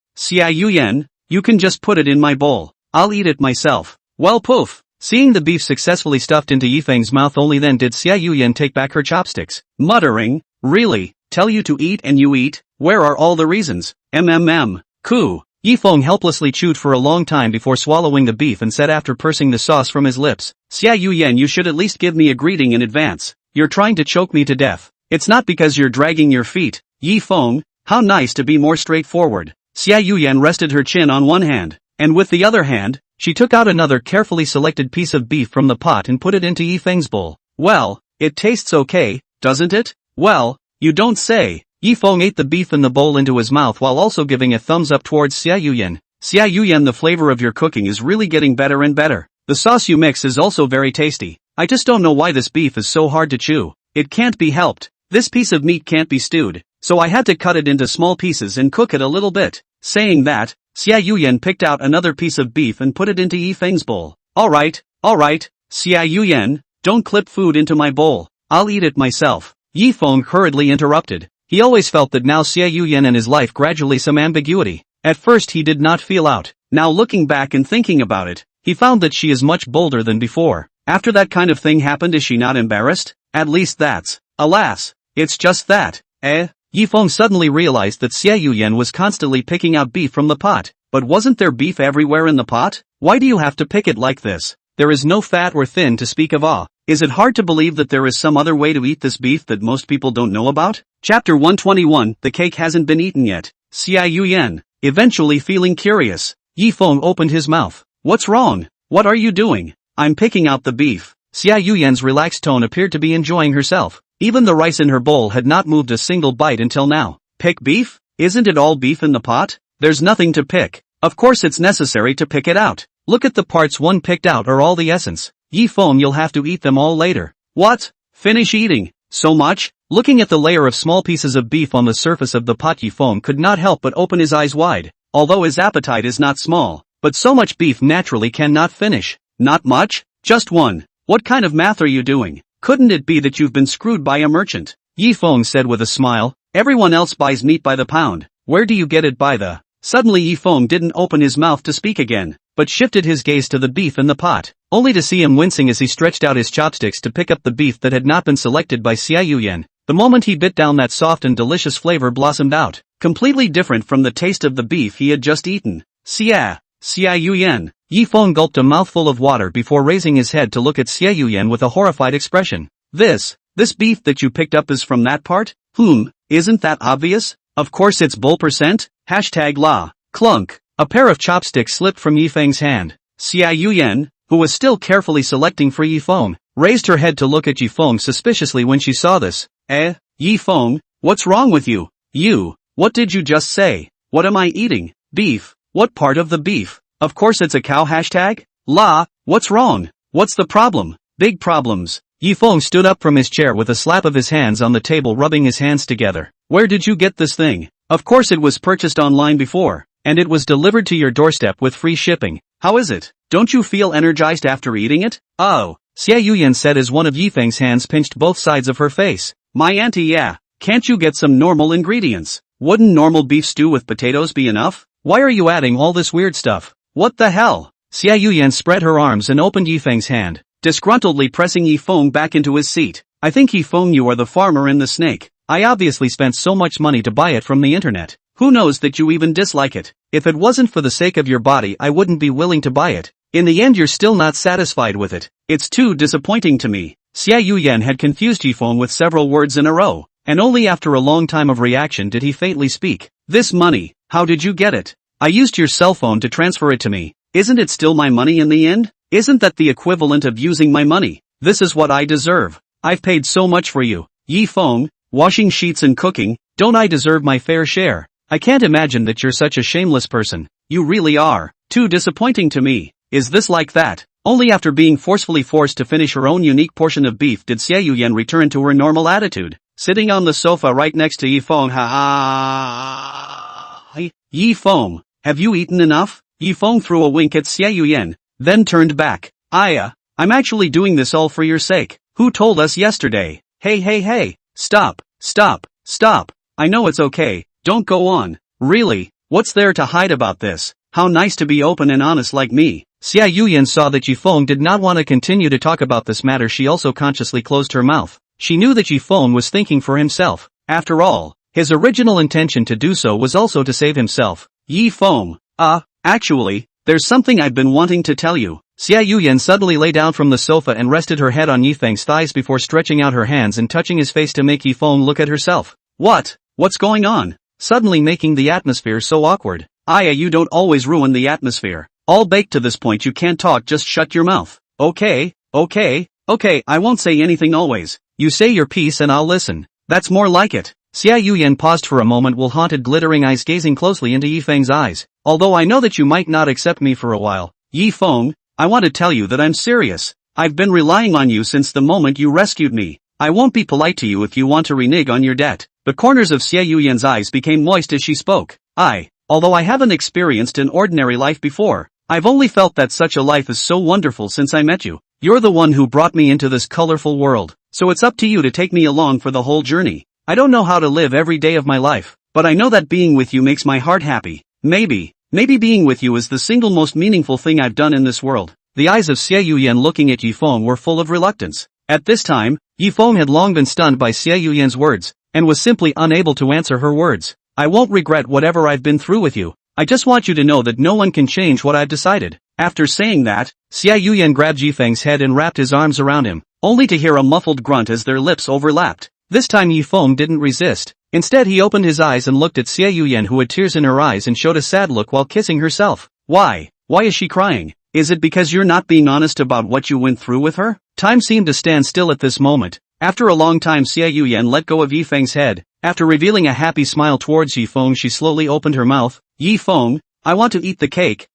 Yian, you can just put it in my bowl. I'll eat it myself. Well, poof. Seeing the beef successfully stuffed into Yifeng's mouth, only then did Xiao Yian take back her chopsticks, muttering, Really, tell you to eat and you eat? Where are all the reasons? Coo. Yifeng helplessly chewed for a long time before swallowing the beef and said after pursing the sauce from his lips, Xiao Yian, you should at least give me a greeting in advance. You're trying to choke me to death. It's not because you're dragging your feet. Yifeng, how nice to be more straightforward. Xiao Yian rested her chin on one hand, and with the other hand, she took out another carefully selected piece of beef from the pot and put it into Yifeng's bowl. Well, it tastes okay, doesn't it? Well, you don't say. Yifeng ate the beef in the bowl into his mouth while also giving a thumbs up towards Xiao Yian. Xiao Yian, the flavor of your cooking is really getting better and better. The sauce you mix is also very tasty. I just don't know why this beef is so hard to chew. It can't be helped. This piece of meat can't be stewed, so I had to cut it into small pieces and cook it a little bit. Saying that, Xiao Yian picked out another piece of beef and put it into Yifeng's bowl. Alright, Xiao Yian, don't clip food into my bowl. I'll eat it myself. Yifeng hurriedly interrupted. He always felt that now Xiao Yian in his life gradually some ambiguity. At first he did not feel out. Now looking back and thinking about it, he found that she is much bolder than before. After that kind of thing happened, is she not embarrassed? At least that's, alas, it's just that. Yifeng suddenly realized that Xiao Yian was constantly picking out beef from the pot. But wasn't there beef everywhere in the pot? Why do you have to pick it like this? There is no fat or thin to speak of. Is it hard to believe that there is some other way to eat this beef that most people don't know about? Chapter 121, the cake hasn't been eaten yet. Xiao Yian, eventually feeling curious. Yifeng opened his mouth. What's wrong? What are you doing? I'm picking out the beef. Xiao Yian's relaxed tone appeared to be enjoying herself. Even the rice in her bowl had not moved a single bite until now. Pick beef? Isn't it all beef in the pot? There's nothing to pick. Of course it's necessary to pick it out. Look at the parts one picked out are all the essence. Yifeng, you'll have to eat them all later. What? Finish eating? So much? Looking at the layer of small pieces of beef on the surface of the pot, Yifeng could not help but open his eyes wide. Although his appetite is not small, but so much beef naturally cannot finish. Not much? Just one. What kind of math are you doing? Couldn't it be that you've been screwed by a merchant? Yifeng said with a smile. Everyone else buys meat by the pound. Where do you get it by the? Suddenly Yifeng didn't open his mouth to speak again, but shifted his gaze to the beef in the pot, only to see him wincing as he stretched out his chopsticks to pick up the beef that had not been selected by Xiao Yian. The moment he bit down, that soft and delicious flavor blossomed out, completely different from the taste of the beef he had just eaten. Xiao Yian. Yifeng gulped a mouthful of water before raising his head to look at Xiao Yian with a horrified expression. This beef that you picked up is from that part? Isn't that obvious? Of course it's bull %. #la. Clunk. A pair of chopsticks slipped from Yifeng's hand. Xiao Yian, who was still carefully selecting for Yifeng, raised her head to look at Yifeng suspiciously when she saw this. Yifeng, what's wrong with you? What did you just say? What am I eating? Beef. What part of the beef? Of course it's a cow. #la. What's wrong? What's the problem? Big problems. Yifeng stood up from his chair with a slap of his hands on the table, rubbing his hands together. Where did you get this thing? Of course it was purchased online before, and it was delivered to your doorstep with free shipping. How is it? Don't you feel energized after eating it? Oh, Xiao Yian said as one of Yifeng's hands pinched both sides of her face. My auntie, yeah. Can't you get some normal ingredients? Wouldn't normal beef stew with potatoes be enough? Why are you adding all this weird stuff? What the hell? Xiao Yian spread her arms and opened Yifeng's hand, disgruntledly pressing Yifeng back into his seat. I think Yifeng, you are the farmer in the snake. I obviously spent so much money to buy it from the internet. Who knows that you even dislike it? If it wasn't for the sake of your body, I wouldn't be willing to buy it. In the end, you're still not satisfied with it. It's too disappointing to me. Xiao Yian had confused Yifeng with several words in a row, and only after a long time of reaction did he faintly speak. This money, how did you get it? I used your cell phone to transfer it to me. Isn't it still my money in the end? Isn't that the equivalent of using my money? This is what I deserve. I've paid so much for you. Yifeng, washing sheets and cooking, don't I deserve my fair share? I can't imagine that you're such a shameless person. You really are. Too disappointing to me. Is this like that? Only after being forcefully forced to finish her own unique portion of beef did Xiao Yian return to her normal attitude, sitting on the sofa right next to Yifeng. Yifeng, have you eaten enough? Yifeng threw a wink at Xiao Yian, then turned back. I'm actually doing this all for your sake. Who told us yesterday? Hey. Stop. I know it's okay, don't go on. Really, what's there to hide about this? How nice to be open and honest like me. Xiao Yian saw that Yifeng did not want to continue to talk about this matter. She also consciously closed her mouth. She knew that Yifeng was thinking for himself. After all, his original intention to do so was also to save himself. Yifeng, actually, there's something I've been wanting to tell you. Xiao Yian suddenly lay down from the sofa and rested her head on Yifeng's thighs before stretching out her hands and touching his face to make Yifeng look at herself. What's going on? Suddenly making the atmosphere so awkward. You don't always ruin the atmosphere. All baked to this point, you can't talk, just shut your mouth. Okay, I won't say anything always. You say your piece and I'll listen. That's more like it. Xiao Yian paused for a moment with haunted glittering eyes gazing closely into Yifeng's eyes. Although I know that you might not accept me for a while, Yifeng, I want to tell you that I'm serious. I've been relying on you since the moment you rescued me. I won't be polite to you if you want to renege on your debt. The corners of Xiao Yian's eyes became moist as she spoke. Although I haven't experienced an ordinary life before, I've only felt that such a life is so wonderful since I met you. You're the one who brought me into this colorful world, so it's up to you to take me along for the whole journey. I don't know how to live every day of my life, but I know that being with you makes my heart happy. Maybe being with you is the single most meaningful thing I've done in this world. The eyes of Xiao Yian looking at Yifeng were full of reluctance. At this time, Yifeng had long been stunned by Xiao Yian's words, and was simply unable to answer her words. I won't regret whatever I've been through with you. I just want you to know that no one can change what I've decided. After saying that, Xiao Yian grabbed Yifeng's head and wrapped his arms around him, only to hear a muffled grunt as their lips overlapped. This time Yifeng didn't resist. Instead he opened his eyes and looked at Xiao Yian, who had tears in her eyes and showed a sad look while kissing herself. Why is she crying? Is it because you're not being honest about what you went through with her? Time seemed to stand still at this moment. After a long time Xiao Yian let go of Yifeng's head. After revealing a happy smile towards Yifeng, she slowly opened her mouth. Yifeng, I want to eat the cake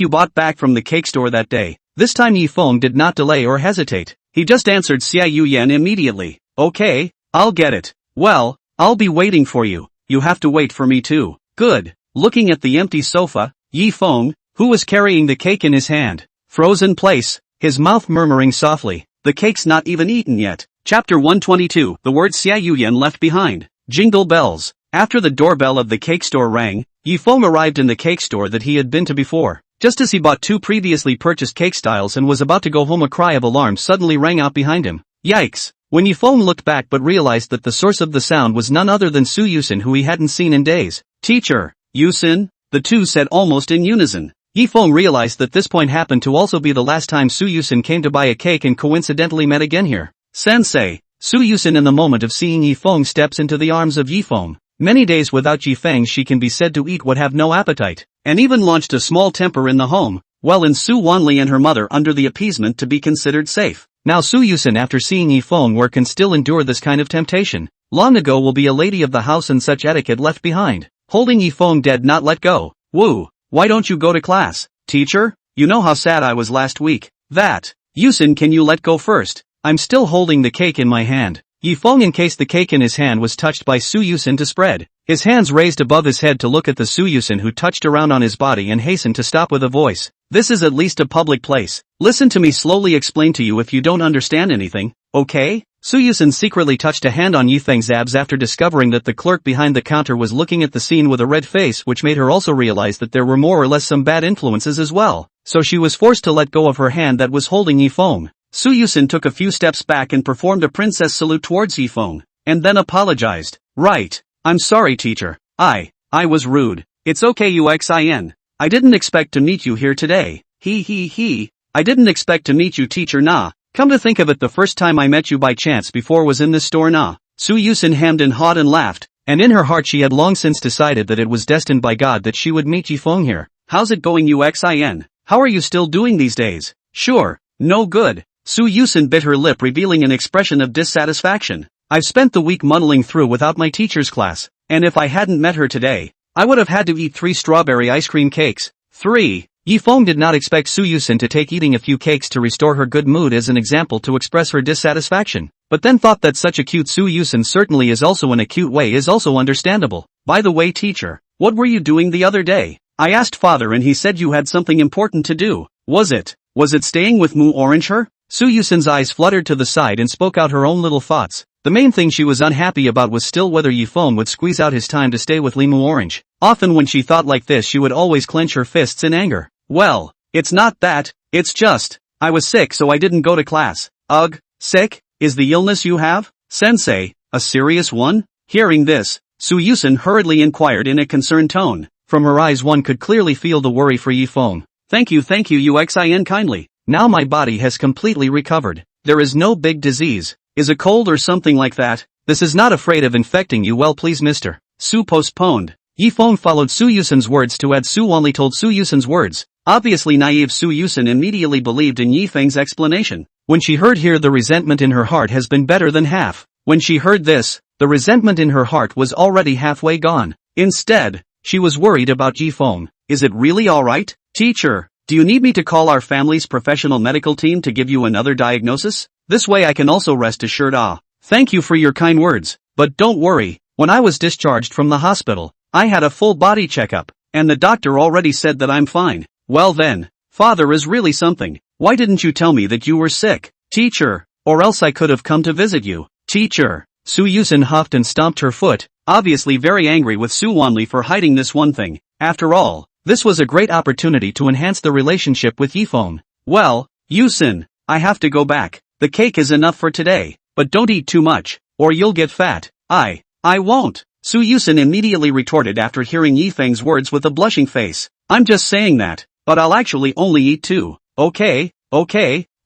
you bought back from the cake store that day. This time Yifeng did not delay or hesitate. He just answered Xiao Yian immediately. Okay, I'll get it. Well, I'll be waiting for you. You have to wait for me too. Good. Looking at the empty sofa, Yifeng, who was carrying the cake in his hand, froze in place, his mouth murmuring softly, the cake's not even eaten yet. Chapter 122, the word Xiao Yian left behind. Jingle bells. After the doorbell of the cake store rang, Yifeng arrived in the cake store that he had been to before. Just as he bought 2 previously purchased cake styles and was about to go home, a cry of alarm suddenly rang out behind him. Yikes! When Yifeng looked back but realized that the source of the sound was none other than Su Yusen, who he hadn't seen in days. Teacher, Yusen, the two said almost in unison. Yifeng realized that this point happened to also be the last time Su Yusen came to buy a cake and coincidentally met again here. Sensei, Su Yusen in the moment of seeing Yifeng steps into the arms of Yifeng. Many days without Yifeng she can be said to eat would have no appetite, and even launched a small temper in the home, well in Suani and her mother under the appeasement to be considered safe. Now Su Yusen, after seeing Yifeng, where can still endure this kind of temptation. Long ago will be a lady of the house and such etiquette left behind. Holding Yifeng dead, not let go. Woo, why don't you go to class? Teacher, you know how sad I was last week. That. Yusen, can you let go first? I'm still holding the cake in my hand. Yifeng, in case the cake in his hand was touched by Su Yusen, to spread his hands raised above his head to look at the Su Yusen, who touched around on his body and hastened to stop with a voice. This is at least a public place. Listen to me slowly explain to you if you don't understand anything, okay? Su Yusen secretly touched a hand on Yifeng's abs after discovering that the clerk behind the counter was looking at the scene with a red face, which made her also realize that there were more or less some bad influences as well. So she was forced to let go of her hand that was holding Yifeng. Su Yusen took a few steps back and performed a princess salute towards Yifeng, and then apologized. Right. I'm sorry, teacher. I was rude. It's okay, Yuxin. I didn't expect to meet you here today. He. I didn't expect to meet you, teacher. Nah. Come to think of it, the first time I met you by chance before was in this store. Nah. Su Yusen hemmed and hawed and laughed, and in her heart she had long since decided that it was destined by God that she would meet Yifeng here. How's it going, Yuxin? How are you still doing these days? Sure. No good. Su Yusen bit her lip, revealing an expression of dissatisfaction. I've spent the week muddling through without my teacher's class, and if I hadn't met her today, I would have had to eat 3 strawberry ice cream cakes. 3. Yifeng did not expect Su Yusen to take eating a few cakes to restore her good mood as an example to express her dissatisfaction, but then thought that such a cute Su Yusen certainly is also in a cute way is also understandable. By the way, teacher, what were you doing the other day? I asked father and he said you had something important to do. Was it staying with Mu Orange her? Su Yusen's eyes fluttered to the side and spoke out her own little thoughts. The main thing she was unhappy about was still whether Yifeng would squeeze out his time to stay with Limu Orange. Often when she thought like this she would always clench her fists in anger. Well, it's not that, it's just, I was sick so I didn't go to class. Ugh, sick? Is the illness you have? Sensei, a serious one? Hearing this, Su Yusen hurriedly inquired in a concerned tone. From her eyes one could clearly feel the worry for Yifeng. Thank you Yuxin kindly. Now my body has completely recovered. There is no big disease. Is a cold or something like that? This is not afraid of infecting you, well please Mr. Su postponed. Yifeng followed Su Yusen's words to add Su only told Su Yusen's words. Obviously naive Su Yusen immediately believed in Yifeng's explanation. When she heard here the resentment in her heart has been better than half. When she heard this, the resentment in her heart was already halfway gone. Instead, she was worried about Yifeng. Is it really alright? Teacher, do you need me to call our family's professional medical team to give you another diagnosis? This way I can also rest assured. Thank you for your kind words, but don't worry, when I was discharged from the hospital, I had a full body checkup, and the doctor already said that I'm fine. Well then, father is really something. Why didn't you tell me that you were sick, teacher, or else I could have come to visit you. Teacher, Su Yusen huffed and stomped her foot, obviously very angry with Su Wanli for hiding this one thing. After all, this was a great opportunity to enhance the relationship with Yifeng. Well, Yusen, I have to go back. The cake is enough for today, but don't eat too much, or you'll get fat. I won't. Su Yusen immediately retorted after hearing Yifeng's words with a blushing face. I'm just saying that, but I'll actually only eat 2. Okay,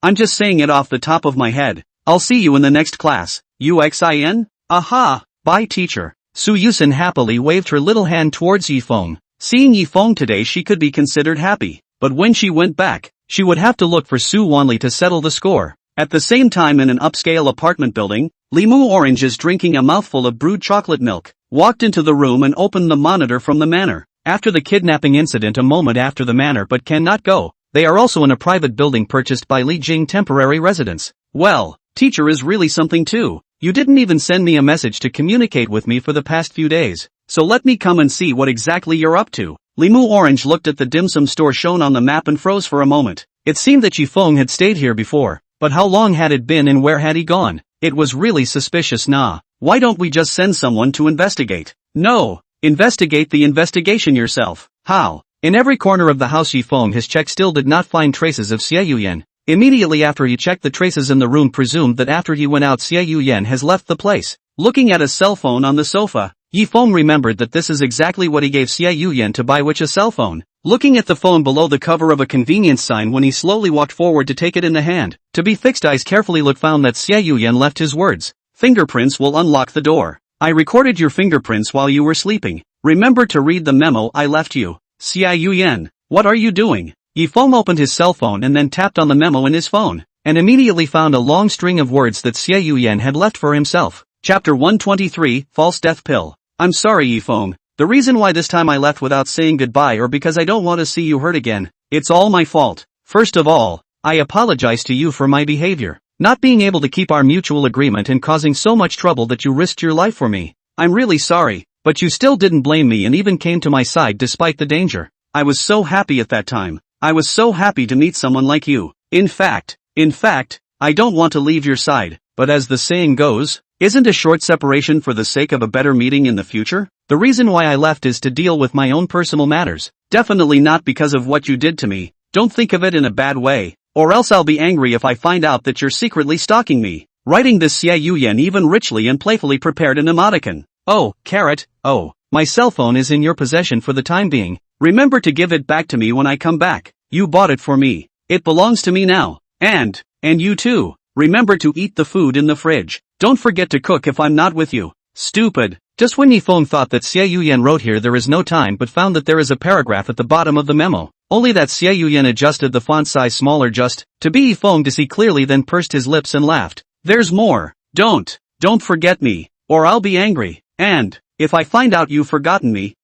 I'm just saying it off the top of my head. I'll see you in the next class. Yuxin? Aha, bye teacher. Su Yusen happily waved her little hand towards Yifeng. Seeing Yifeng today she could be considered happy, but when she went back, she would have to look for Su Wanli to settle the score. At the same time in an upscale apartment building, Limu Orange is drinking a mouthful of brewed chocolate milk, walked into the room and opened the monitor from the manor. After the kidnapping incident a moment after the manor but cannot go, they are also in a private building purchased by Li Jing temporary residence. Well, teacher is really something too. You didn't even send me a message to communicate with me for the past few days. So let me come and see what exactly you're up to. Limu Orange looked at the dim sum store shown on the map and froze for a moment. It seemed that Yifeng had stayed here before, but how long had it been and where had he gone? It was really suspicious. Nah. Why don't we just send someone to investigate? No. Investigate the investigation yourself. How? In every corner of the house Yifeng has checked still did not find traces of Xiao Yian. Immediately after he checked the traces in the room presumed that after he went out Xiao Yian has left the place. Looking at a cell phone on the sofa, Yifeng remembered that this is exactly what he gave Xiao Yian to buy, which a cell phone. Looking at the phone below the cover of a convenience sign when he slowly walked forward to take it in the hand, to be fixed eyes carefully looked found that Xiao Yian left his words. Fingerprints will unlock the door. I recorded your fingerprints while you were sleeping. Remember to read the memo I left you. Xiao Yian, what are you doing? Yifeng opened his cell phone and then tapped on the memo in his phone, and immediately found a long string of words that Xiao Yian had left for himself. Chapter 123, False Death Pill. I'm sorry Yifeng. The reason why this time I left without saying goodbye or because I don't want to see you hurt again. It's all my fault. First of all, I apologize to you for my behavior. Not being able to keep our mutual agreement and causing so much trouble that you risked your life for me. I'm really sorry, but you still didn't blame me and even came to my side despite the danger. I was so happy at that time. I was so happy to meet someone like you. In fact, I don't want to leave your side, but as the saying goes, isn't a short separation for the sake of a better meeting in the future? The reason why I left is to deal with my own personal matters. Definitely not because of what you did to me. Don't think of it in a bad way, or else I'll be angry if I find out that you're secretly stalking me. Writing this, Xiao Yian even richly and playfully prepared an emoticon. Oh, carrot, oh, my cell phone is in your possession for the time being. Remember to give it back to me when I come back. You bought it for me. It belongs to me now. And you too. Remember to eat the food in the fridge. Don't forget to cook if I'm not with you. Stupid. Just when Yifeng thought that Xiao Yian wrote here there is no time but found that there is a paragraph at the bottom of the memo. Only that Xiao Yian adjusted the font size smaller just to be Yifeng to see clearly, then pursed his lips and laughed. There's more. Don't forget me, or I'll be angry. And if I find out you've forgotten me,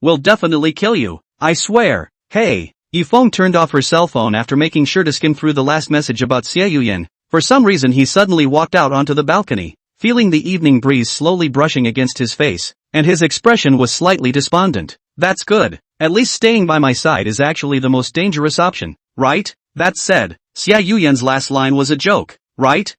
will definitely kill you. I swear. Hey. Yifeng turned off her cell phone after making sure to skim through the last message about Xiao Yian. For some reason he suddenly walked out onto the balcony, feeling the evening breeze slowly brushing against his face, and his expression was slightly despondent. That's good. At least staying by my side is actually the most dangerous option, right? That said, Xiao Yian's last line was a joke, right?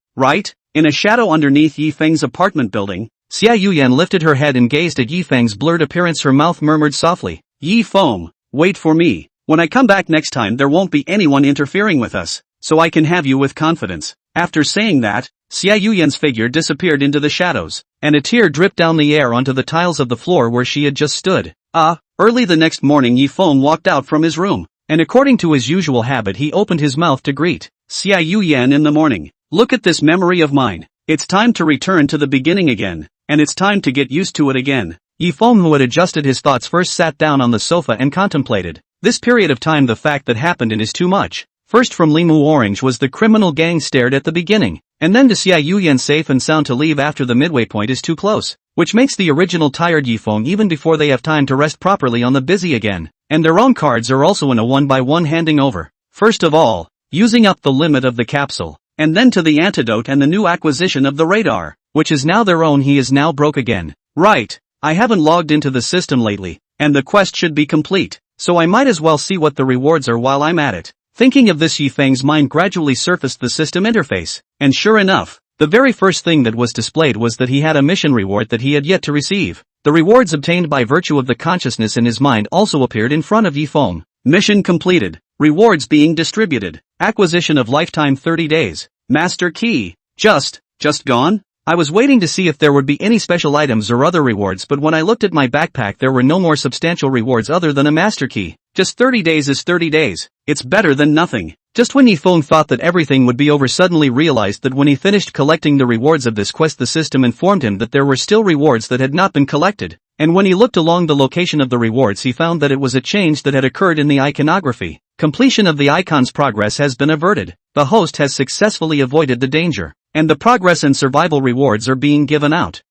In a shadow underneath Yifeng's apartment building, Xiao Yian lifted her head and gazed at Yifeng's blurred appearance. Her mouth murmured softly, Yifeng, wait for me. When I come back next time there won't be anyone interfering with us, so I can have you with confidence. After saying that, Xiao Yian's figure disappeared into the shadows, and a tear dripped down the air onto the tiles of the floor where she had just stood. Early the next morning Yifeng walked out from his room, and according to his usual habit he opened his mouth to greet Xiao Yian in the morning. Look at this memory of mine. It's time to return to the beginning again, and it's time to get used to it again. Yifeng, who had adjusted his thoughts, first sat down on the sofa and contemplated this period of time. The fact that happened in is too much. First from Limu Orange was the criminal gang stared at the beginning, and then to Xiao Yian safe and sound to leave after the midway point is too close, which makes the original tired Yifeng even before they have time to rest properly on the busy again, and their own cards are also in a one-by-one handing over. First of all, using up the limit of the capsule, and then to the antidote and the new acquisition of the radar, which is now their own. He is now broke again. Right, I haven't logged into the system lately, and the quest should be complete, so I might as well see what the rewards are while I'm at it. Thinking of this, Yifeng's mind gradually surfaced the system interface, and sure enough, the very first thing that was displayed was that he had a mission reward that he had yet to receive. The rewards obtained by virtue of the consciousness in his mind also appeared in front of Yifeng. Mission completed. Rewards being distributed. Acquisition of lifetime 30 days. Master key. Just gone? I was waiting to see if there would be any special items or other rewards, but when I looked at my backpack there were no more substantial rewards other than a master key. Just 30 days is 30 days. It's better than nothing. Just when Yifeng thought that everything would be over, suddenly realized that when he finished collecting the rewards of this quest the system informed him that there were still rewards that had not been collected. And when he looked along the location of the rewards he found that it was a change that had occurred in the iconography. Completion of the icon's progress has been averted. The host has successfully avoided the danger, and the progress and survival rewards are being given out.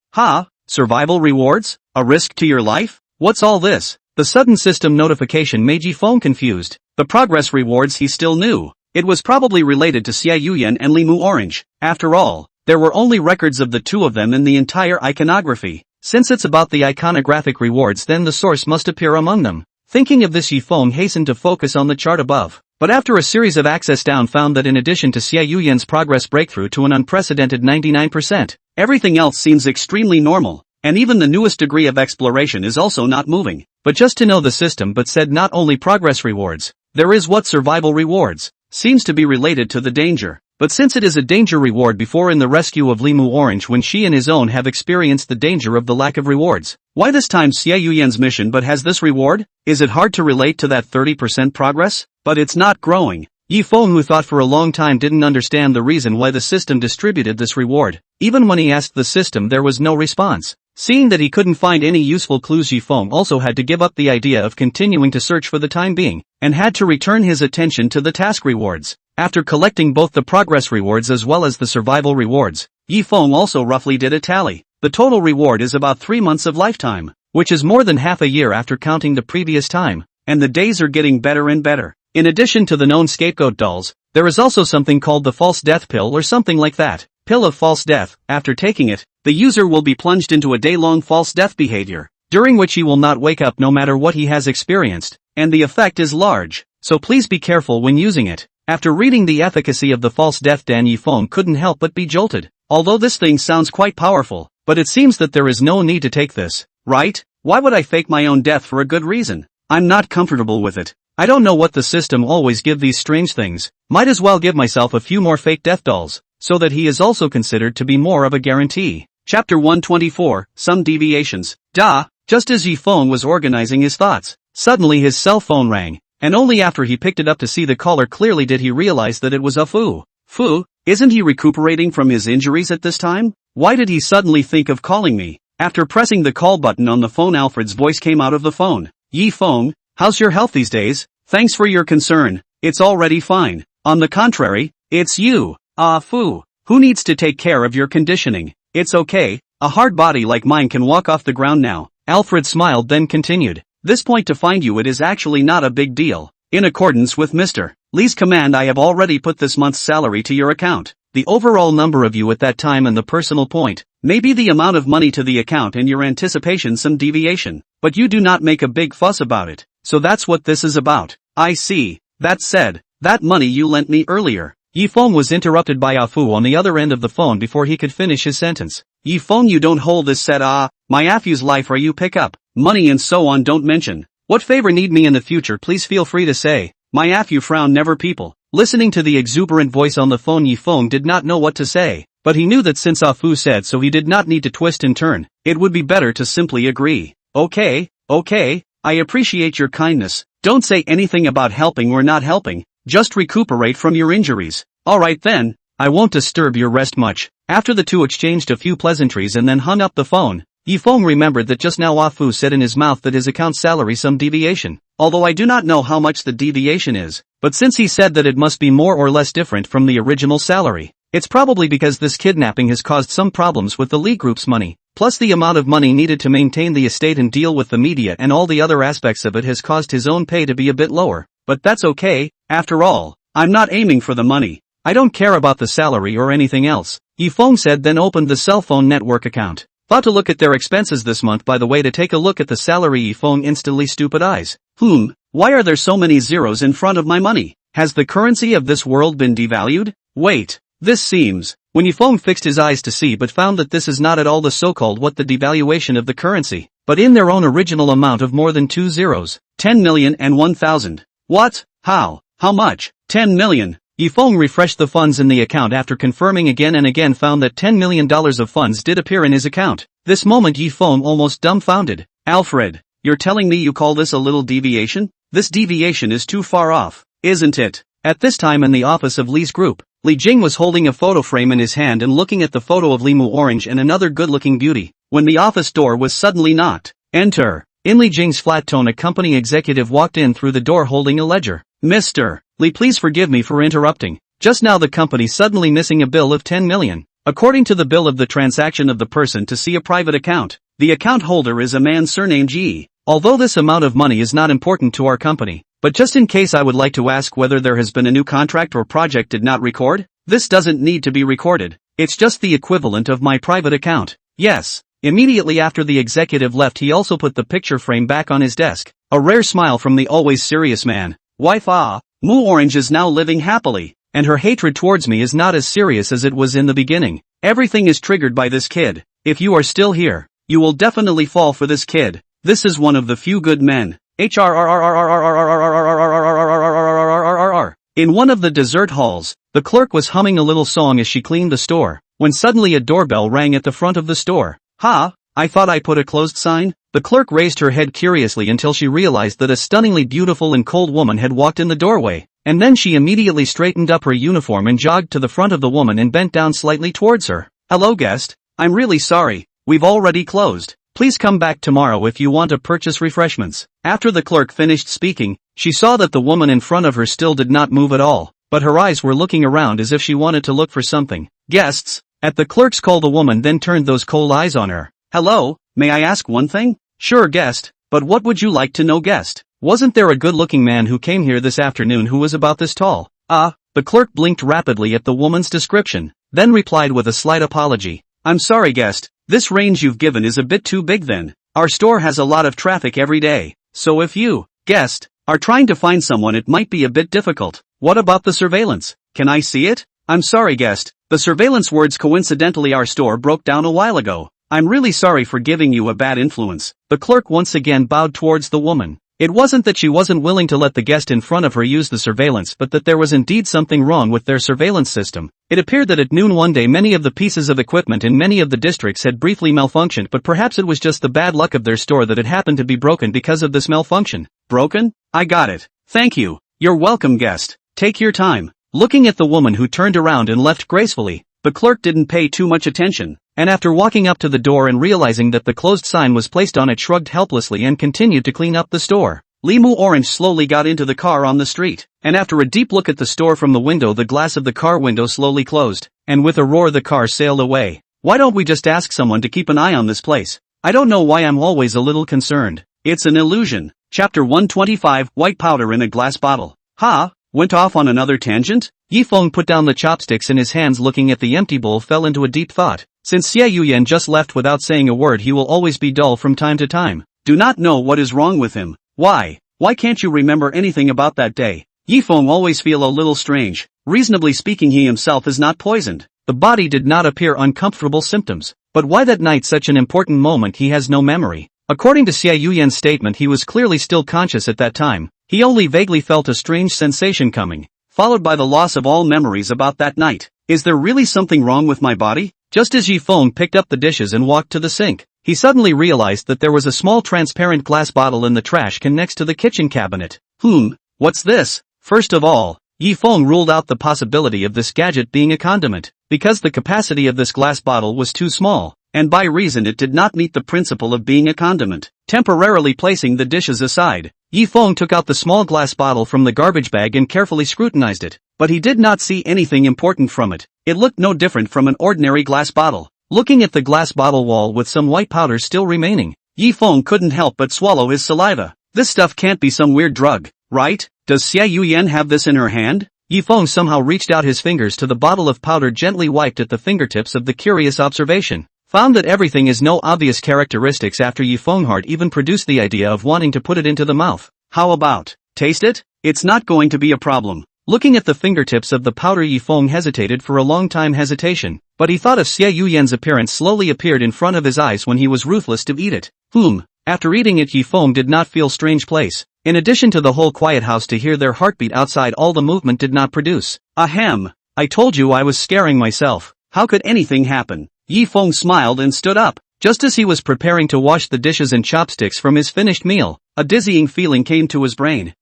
Survival rewards? A risk to your life? What's all this? The sudden system notification made Yifeng confused. The progress rewards he still knew. It was probably related to Xiao Yian and Limu Orange. After all, There were only records of the two of them in the entire iconography. Since it's about the iconographic rewards, then the source must appear among them. Thinking of this, Yifeng hastened to focus on the chart above. But after a series of access down found that in addition to Xiao Yian's progress breakthrough to an unprecedented 99%, everything else seems extremely normal, and even the newest degree of exploration is also not moving. But just to know the system, but said not only progress rewards, there is what survival rewards, seems to be related to the danger. But since it is a danger reward before in the rescue of Limu Orange when she and his own have experienced the danger of the lack of rewards, why this time Xiao Yian's mission but has this reward? Is it hard to relate to that 30% progress? But it's not growing. Yifeng, who thought for a long time, didn't understand the reason why the system distributed this reward. Even when he asked the system, there was no response. Seeing that he couldn't find any useful clues, Yifeng also had to give up the idea of continuing to search for the time being, and had to return his attention to the task rewards. After collecting both the progress rewards as well as the survival rewards, Yifeng also roughly did a tally. The total reward is about 3 months of lifetime, which is more than half a year after counting the previous time, and the days are getting better and better. In addition to the known scapegoat dolls, there is also something called the false death pill or something like that. Pill of false death. After taking it, the user will be plunged into a day-long false death behavior, during which he will not wake up no matter what he has experienced, and the effect is large, so please be careful when using it. After reading the efficacy of the false death, Dan Yifeng couldn't help but be jolted. Although this thing sounds quite powerful, but it seems that there is no need to take this, right? Why would I fake my own death for a good reason? I'm not comfortable with it. I don't know what the system always give these strange things. Might as well give myself a few more fake death dolls, so that he is also considered to be more of a guarantee. Chapter 124, Some Deviations. Just as Yifeng was organizing his thoughts, suddenly his cell phone rang, and only after he picked it up to see the caller clearly did he realize that it was a Fu. Fu, isn't he recuperating from his injuries at this time? Why did he suddenly think of calling me? After pressing the call button on the phone, Alfred's voice came out of the phone. Yifeng, how's your health these days? Thanks for your concern. It's already fine. On the contrary, it's you. Fu, who needs to take care of your conditioning? It's okay. A hard body like mine can walk off the ground now. Alfred smiled, then continued. This point to find you, it is actually not a big deal. In accordance with Mr. Lee's command, I have already put this month's salary to your account. The overall number of you at that time and the personal point, maybe the amount of money to the account and your anticipation some deviation, but you do not make a big fuss about it. So that's what this is about. I see. That said, that money you lent me earlier. Yifeng was interrupted by Afu on the other end of the phone before he could finish his sentence. Yifeng, you don't hold this set. My Afu's life are you pick up. Money and so on don't mention. What favor need me in the future, please feel free to say. My Afu frown never people. Listening to the exuberant voice on the phone, Yifeng did not know what to say, but he knew that since Afu said so he did not need to twist and turn. It would be better to simply agree. Okay, I appreciate your kindness. Don't say anything about helping or not helping, just recuperate from your injuries. Alright then, I won't disturb your rest much. After the two exchanged a few pleasantries and then hung up the phone, Yifeng remembered that just now Afu said in his mouth that his account salary some deviation. Although I do not know how much the deviation is, but since he said that it must be more or less different from the original salary, it's probably because this kidnapping has caused some problems with the Lee Group's money. Plus the amount of money needed to maintain the estate and deal with the media and all the other aspects of it has caused his own pay to be a bit lower. But that's okay, after all, I'm not aiming for the money. I don't care about the salary or anything else. Yifeng said, then opened the cell phone network account. Thought to look at their expenses this month by the way to take a look at the salary. Yifeng instantly stupid eyes. Why are there so many zeros in front of my money? Has the currency of this world been devalued? Wait, this seems... When Yifeng fixed his eyes to see but found that this is not at all the so-called what the devaluation of the currency, but in their own original amount of more than 2 zeros. 10 million and 1,000. What? How? How much? 10 million. Yifeng refreshed the funds in the account after confirming again and again found that $10 million of funds did appear in his account. This moment Yifeng almost dumbfounded. Alfred, you're telling me you call this a little deviation? This deviation is too far off, isn't it? At this time in the office of Lee's group, Jing was holding a photo frame in his hand and looking at the photo of Limu Orange and another good-looking beauty, when the office door was suddenly knocked. Enter. In Jing's flat tone, a company executive walked in through the door holding a ledger. Mr. Lee, please forgive me for interrupting. Just now the company suddenly missing a bill of 10 million. According to the bill of the transaction of the person to see a private account, the account holder is a man surnamed Ji. Although this amount of money is not important to our company, but just in case I would like to ask whether there has been a new contract or project did not record? This doesn't need to be recorded. It's just the equivalent of my private account. Yes. Immediately after the executive left, he also put the picture frame back on his desk. A rare smile from the always serious man. Wife Moo Orange is now living happily, and her hatred towards me is not as serious as it was in the beginning. Everything is triggered by this kid. If you are still here, you will definitely fall for this kid. This is one of the few good men. In one of the dessert halls, the clerk was humming a little song as she cleaned the store, when suddenly a doorbell rang at the front of the store. I thought I put a closed sign? The clerk raised her head curiously until she realized that a stunningly beautiful and cold woman had walked in the doorway, and then she immediately straightened up her uniform and jogged to the front of the woman and bent down slightly towards her. Hello guest, I'm really sorry, we've already closed. Please come back tomorrow if you want to purchase refreshments. After the clerk finished speaking, she saw that the woman in front of her still did not move at all, but her eyes were looking around as if she wanted to look for something. Guests? At the clerk's call, the woman then turned those cold eyes on her. Hello, may I ask one thing? Sure guest, but what would you like to know guest? Wasn't there a good-looking man who came here this afternoon who was about this tall? The clerk blinked rapidly at the woman's description, then replied with a slight apology. I'm sorry guest, this range you've given is a bit too big then. Our store has a lot of traffic every day, so if you, guest, are trying to find someone it might be a bit difficult. What about the surveillance? Can I see it? I'm sorry guest, the surveillance words coincidentally our store broke down a while ago. I'm really sorry for giving you a bad influence. The clerk once again bowed towards the woman. It wasn't that she wasn't willing to let the guest in front of her use the surveillance, but that there was indeed something wrong with their surveillance system. It appeared that at noon one day many of the pieces of equipment in many of the districts had briefly malfunctioned, but perhaps it was just the bad luck of their store that it happened to be broken because of this malfunction. Broken? I got it. Thank you. You're welcome guest. Take your time. Looking at the woman who turned around and left gracefully, the clerk didn't pay too much attention, and after walking up to the door and realizing that the closed sign was placed on it, shrugged helplessly and continued to clean up the store. Moo Orange slowly got into the car on the street, and after a deep look at the store from the window, the glass of the car window slowly closed, and with a roar the car sailed away. Why don't we just ask someone to keep an eye on this place? I don't know why I'm always a little concerned. It's an illusion. Chapter 125, White Powder in a Glass Bottle. Went off on another tangent? Yifeng put down the chopsticks in his hands, looking at the empty bowl, fell into a deep thought. Since Xiao Yian just left without saying a word, he will always be dull from time to time. Do not know what is wrong with him. Why can't you remember anything about that day? Yifeng always feel a little strange. Reasonably speaking, he himself is not poisoned. The body did not appear uncomfortable symptoms. But why that night, such an important moment, he has no memory? According to Xiao Yian's statement, he was clearly still conscious at that time. He only vaguely felt a strange sensation coming, followed by the loss of all memories about that night. Is there really something wrong with my body? Just as Yifeng picked up the dishes and walked to the sink, he suddenly realized that there was a small transparent glass bottle in the trash can next to the kitchen cabinet. What's this? First of all, Yifeng ruled out the possibility of this gadget being a condiment, because the capacity of this glass bottle was too small, and by reason it did not meet the principle of being a condiment. Temporarily placing the dishes aside, Yifeng took out the small glass bottle from the garbage bag and carefully scrutinized it, but he did not see anything important from it. It looked no different from an ordinary glass bottle. Looking at the glass bottle wall with some white powder still remaining, Yifeng couldn't help but swallow his saliva. This stuff can't be some weird drug, right? Does Xiao Yian have this in her hand? Yifeng somehow reached out his fingers to the bottle of powder, gently wiped at the fingertips of the curious observation. Found that everything is no obvious characteristics after Yifeng had even produced the idea of wanting to put it into the mouth. How about, taste it? It's not going to be a problem. Looking at the fingertips of the powder, Yifeng hesitated for a long time hesitation, but he thought of Xiao Yian's appearance slowly appeared in front of his eyes when he was ruthless to eat it. After eating it, Yifeng did not feel strange place. In addition to the whole quiet house to hear their heartbeat outside, all the movement did not produce. Ahem. I told you I was scaring myself. How could anything happen? Yifeng smiled and stood up. Just as he was preparing to wash the dishes and chopsticks from his finished meal, a dizzying feeling came to his brain.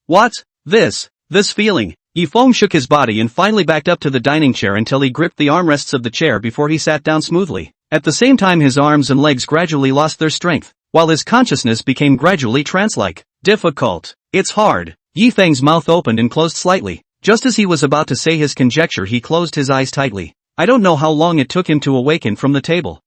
What? This feeling. Yifeng shook his body and finally backed up to the dining chair until he gripped the armrests of the chair before he sat down smoothly. At the same time, his arms and legs gradually lost their strength, while his consciousness became gradually trance-like. Difficult. It's hard. Yifeng's mouth opened and closed slightly. Just as he was about to say his conjecture, he closed his eyes tightly. I don't know how long it took him to awaken from the table.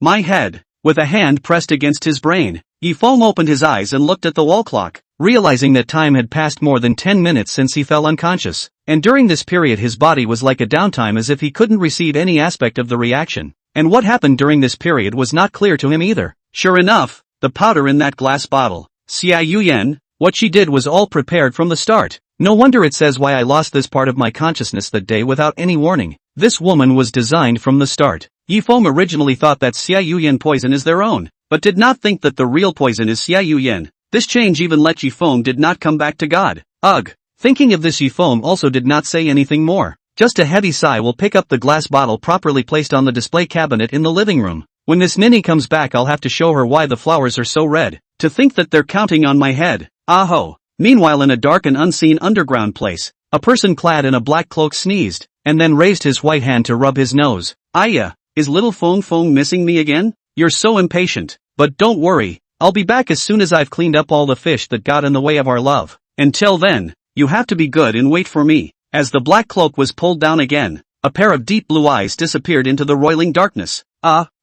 My head. With a hand pressed against his brain, Yifeng opened his eyes and looked at the wall clock, realizing that time had passed more than 10 minutes since he fell unconscious, and during this period his body was like a downtime as if he couldn't receive any aspect of the reaction, and what happened during this period was not clear to him either. Sure enough, the powder in that glass bottle. Xiao Yian, what she did was all prepared from the start. No wonder it says why I lost this part of my consciousness that day without any warning. This woman was designed from the start. Yifeng originally thought that Xiao Yian poison is their own, but did not think that the real poison is Xiao Yian. This change even let Yifeng did not come back to God. Ugh. Thinking of this, Yifeng also did not say anything more. Just a heavy sigh will pick up the glass bottle properly placed on the display cabinet in the living room. When this ninny comes back I'll have to show her why the flowers are so red. To think that they're counting on my head. Aho. Meanwhile in a dark and unseen underground place, a person clad in a black cloak sneezed, and then raised his white hand to rub his nose. Aya, is little Feng Feng missing me again? You're so impatient. But don't worry, I'll be back as soon as I've cleaned up all the fish that got in the way of our love. Until then, you have to be good and wait for me. As the black cloak was pulled down again, a pair of deep blue eyes disappeared into the roiling darkness.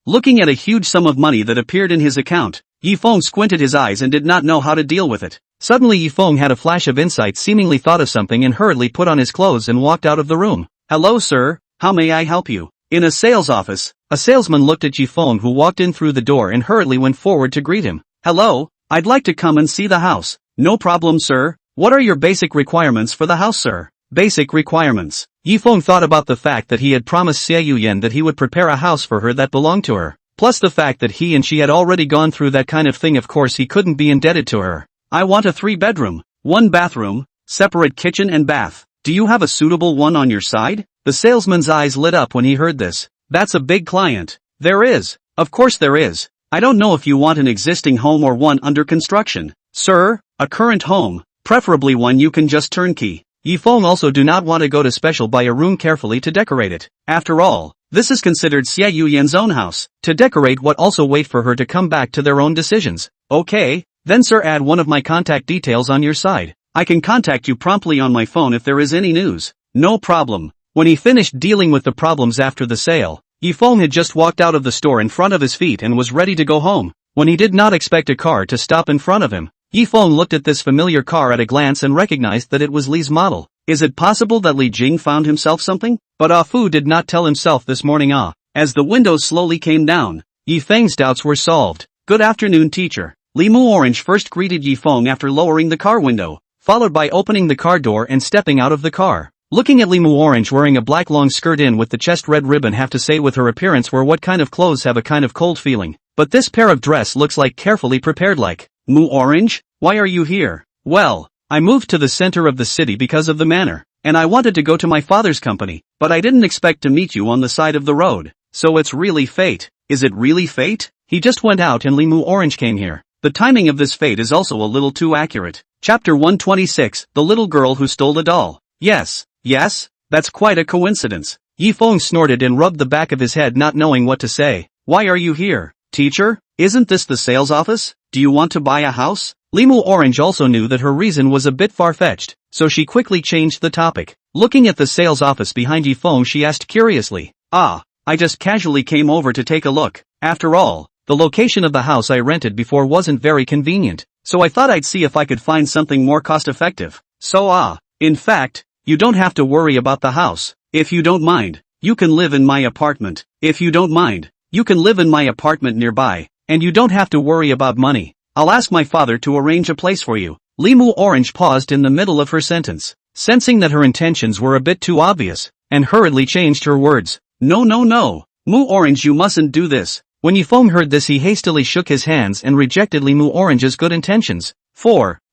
Looking at a huge sum of money that appeared in his account, Yifeng squinted his eyes and did not know how to deal with it. Suddenly Yifeng had a flash of insight, seemingly thought of something and hurriedly put on his clothes and walked out of the room. Hello sir, how may I help you? In a sales office, a salesman looked at Yifeng who walked in through the door and hurriedly went forward to greet him. Hello, I'd like to come and see the house. No problem sir, what are your basic requirements for the house sir? Basic requirements. Yifeng thought about the fact that he had promised Xiao Yian that he would prepare a house for her that belonged to her. Plus the fact that he and she had already gone through that kind of thing, of course he couldn't be indebted to her. I want a 3-bedroom, 1 bathroom, separate kitchen and bath. Do you have a suitable one on your side? The salesman's eyes lit up when he heard this. That's a big client. There is. Of course there is. I don't know if you want an existing home or one under construction. Sir, a current home, preferably one you can just turnkey. Yifeng also do not want to go to special buy a room carefully to decorate it. After all, this is considered Xiao Yian's own house. To decorate what also wait for her to come back to their own decisions. Okay, then sir, add one of my contact details on your side. I can contact you promptly on my phone if there is any news. No problem. When he finished dealing with the problems after the sale, Yifeng had just walked out of the store in front of his feet and was ready to go home, when he did not expect a car to stop in front of him. Yifeng looked at this familiar car at a glance and recognized that it was Li's model. Is it possible that Li Jing found himself something? But Fu did not tell himself this morning. As the windows slowly came down, Yifeng's doubts were solved. Good afternoon teacher. Limu Orange first greeted Yifeng after lowering the car window, followed by opening the car door and stepping out of the car. Looking at Limu Orange wearing a black long skirt in with the chest red ribbon, have to say with her appearance were what kind of clothes have a kind of cold feeling. But this pair of dress looks like carefully prepared like. Mu Orange, why are you here? Well, I moved to the center of the city because of the manor, and I wanted to go to my father's company, but I didn't expect to meet you on the side of the road. So it's really fate. Is it really fate? He just went out and Limu Orange came here. The timing of this fate is also a little too accurate. Chapter 126, The Little Girl Who Stole the Doll. Yes, that's quite a coincidence. Yifeng snorted and rubbed the back of his head, not knowing what to say. Why are you here, teacher? Isn't this the sales office? Do you want to buy a house? Limu Orange also knew that her reason was a bit far-fetched, so she quickly changed the topic. Looking at the sales office behind Yifeng, she asked curiously. I just casually came over to take a look. After all, the location of the house I rented before wasn't very convenient, so I thought I'd see if I could find something more cost-effective. So in fact, you don't have to worry about the house. If you don't mind, you can live in my apartment. If you don't mind, you can live in my apartment nearby, and you don't have to worry about money. I'll ask my father to arrange a place for you. Limu Orange paused in the middle of her sentence, sensing that her intentions were a bit too obvious, and hurriedly changed her words. No. Mu Orange, you mustn't do this. When Yifeng heard this, he hastily shook his hands and rejected Limu Orange's good intentions.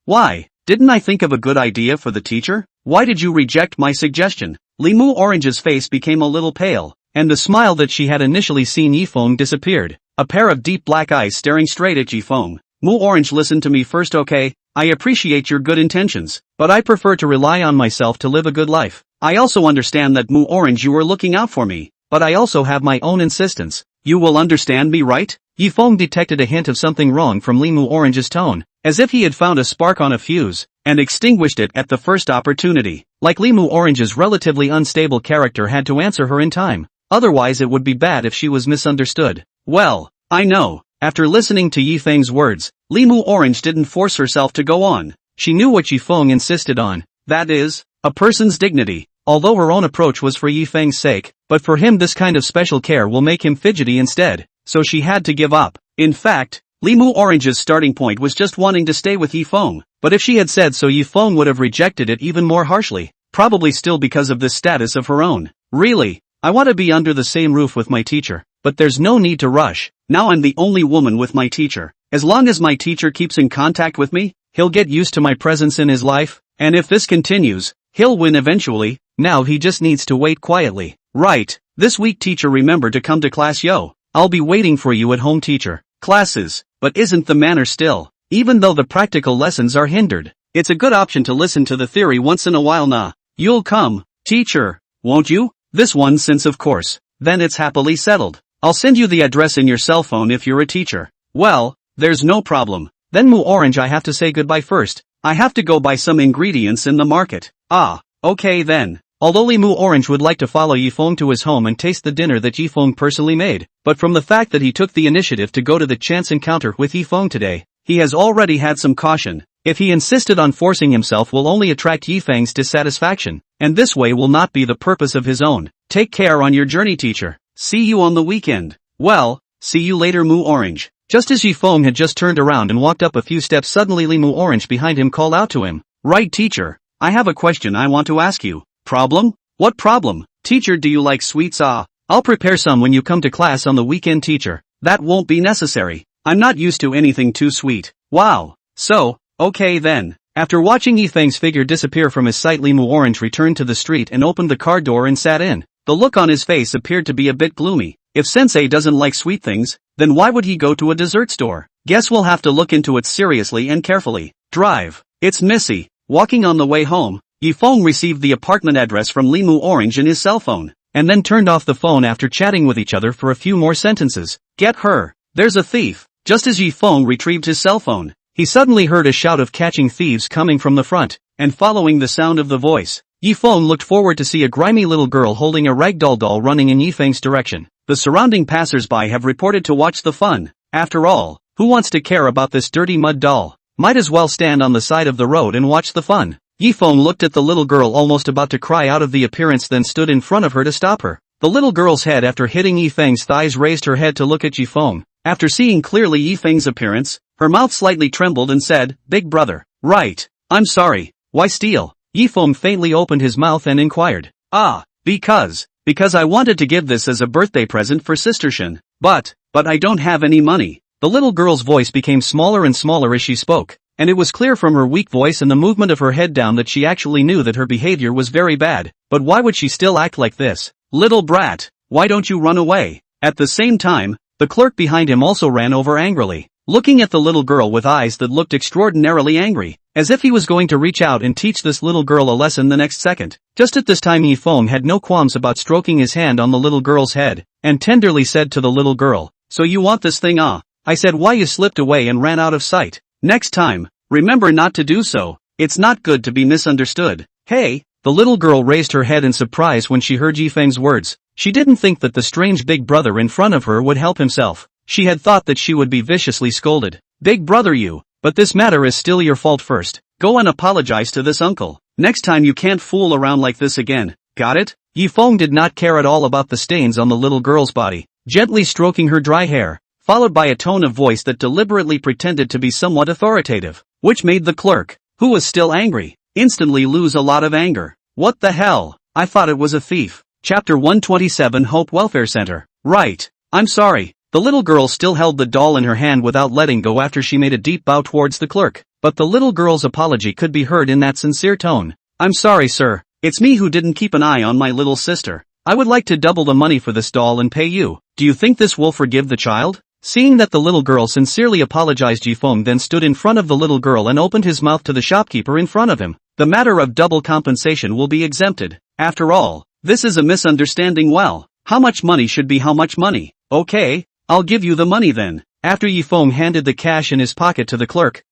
Why? Didn't I think of a good idea for the teacher? Why did you reject my suggestion? Limu Orange's face became a little pale, and the smile that she had initially seen Yifeng disappeared. A pair of deep black eyes staring straight at Yifeng. Mu Orange, listen to me first, okay? I appreciate your good intentions, but I prefer to rely on myself to live a good life. I also understand that, Mu Orange, you are looking out for me, but I also have my own insistence. You will understand me, right? Yifeng detected a hint of something wrong from Limu Orange's tone, as if he had found a spark on a fuse, and extinguished it at the first opportunity. Like Limu Orange's relatively unstable character had to answer her in time, otherwise it would be bad if she was misunderstood. Well, I know, After listening to Yifeng's words, Limu Orange didn't force herself to go on. She knew what Yifeng insisted on. That is, a person's dignity. Although her own approach was for Yifeng's sake, but for him this kind of special care will make him fidgety instead, so she had to give up. In fact, Limu Orange's starting point was just wanting to stay with Yifeng, but if she had said so Yifeng would have rejected it even more harshly, probably still because of this status of her own. Really, I want to be under the same roof with my teacher, but there's no need to rush. Now I'm the only woman with my teacher. As long as my teacher keeps in contact with me, he'll get used to my presence in his life, and if this continues, he'll win eventually. Now he just needs to wait quietly. Right, this week teacher, remember to come to class yo. I'll be waiting for you at home teacher. Classes, but isn't the manner still? Even though the practical lessons are hindered, it's a good option to listen to the theory once in a while nah. You'll come, teacher, won't you? This one since of course, then it's happily settled. I'll send you the address in your cell phone if you're a teacher. Well, there's no problem. Then Mu Orange I have to say goodbye first. I have to go buy some ingredients in the market. Ah, okay then. Although Limu Orange would like to follow Yifeng to his home and taste the dinner that Yifeng personally made, but from the fact that he took the initiative to go to the chance encounter with Yifeng today, he has already had some caution. If he insisted on forcing himself will only attract Yifeng's dissatisfaction, and this way will not be the purpose of his own. Take care on your journey teacher. See you on the weekend. Well, see you later Mu Orange. Just as Yifeng had just turned around and walked up a few steps suddenly Limu Orange behind him called out to him. Right teacher, I have a question I want to ask you. Problem? What problem? Teacher, do you like sweets? Ah, I'll prepare some when you come to class on the weekend teacher. That won't be necessary. I'm not used to anything too sweet. Wow. So, okay then. After watching Yifeng's figure disappear from his sight Limu Orange returned to the street and opened the car door and sat in. The look on his face appeared to be a bit gloomy. If sensei doesn't like sweet things, then why would he go to a dessert store? Guess we'll have to look into it seriously and carefully. Drive. It's Missy. Walking on the way home, Yifeng received the apartment address from Limu Orange in his cell phone, and then turned off the phone after chatting with each other for a few more sentences. Get her. There's a thief. Just as Yifeng retrieved his cell phone, he suddenly heard a shout of catching thieves coming from the front, and following the sound of the voice, Yifeng looked forward to see a grimy little girl holding a ragdoll doll running in Yifeng's direction. The surrounding passers-by have reported to watch the fun. After all, who wants to care about this dirty mud doll? Might as well stand on the side of the road and watch the fun. Yifeng looked at the little girl almost about to cry out of the appearance then stood in front of her to stop her. The little girl's head after hitting Yifeng's thighs raised her head to look at Yifeng. After seeing clearly Yifeng's appearance, her mouth slightly trembled and said, Big brother. Right. I'm sorry. Why steal? Yifeng faintly opened his mouth and inquired. Ah, because I wanted to give this as a birthday present for Sister Shin. But I don't have any money. The little girl's voice became smaller and smaller as she spoke, and it was clear from her weak voice and the movement of her head down that she actually knew that her behavior was very bad. But why would she still act like this? Little brat, why don't you run away? At the same time, the clerk behind him also ran over angrily, looking at the little girl with eyes that looked extraordinarily angry, as if he was going to reach out and teach this little girl a lesson the next second. Just at this time Yifeng had no qualms about stroking his hand on the little girl's head, and tenderly said to the little girl, So you want this thing ah? I said why you slipped away and ran out of sight. Next time, remember not to do so. It's not good to be misunderstood. Hey, the little girl raised her head in surprise when she heard Yifeng's words. She didn't think that the strange big brother in front of her would help himself. She had thought that she would be viciously scolded. Big brother you, but this matter is still your fault first. Go and apologize to this uncle. Next time you can't fool around like this again. Got it? Yifeng did not care at all about the stains on the little girl's body, gently stroking her dry hair, followed by a tone of voice that deliberately pretended to be somewhat authoritative, which made the clerk, who was still angry, instantly lose a lot of anger. What the hell? I thought it was a thief. Chapter 127 Hope Welfare Center. Right. I'm sorry. The little girl still held the doll in her hand without letting go after she made a deep bow towards the clerk, but the little girl's apology could be heard in that sincere tone. I'm sorry sir, it's me who didn't keep an eye on my little sister. I would like to double the money for this doll and pay you. Do you think this will forgive the child? Seeing that the little girl sincerely apologized Yifeng then stood in front of the little girl and opened his mouth to the shopkeeper in front of him. The matter of double compensation will be exempted. After all, this is a misunderstanding. Well, how much money should be how much money? Okay, I'll give you the money then. After Yifeng handed the cash in his pocket to the clerk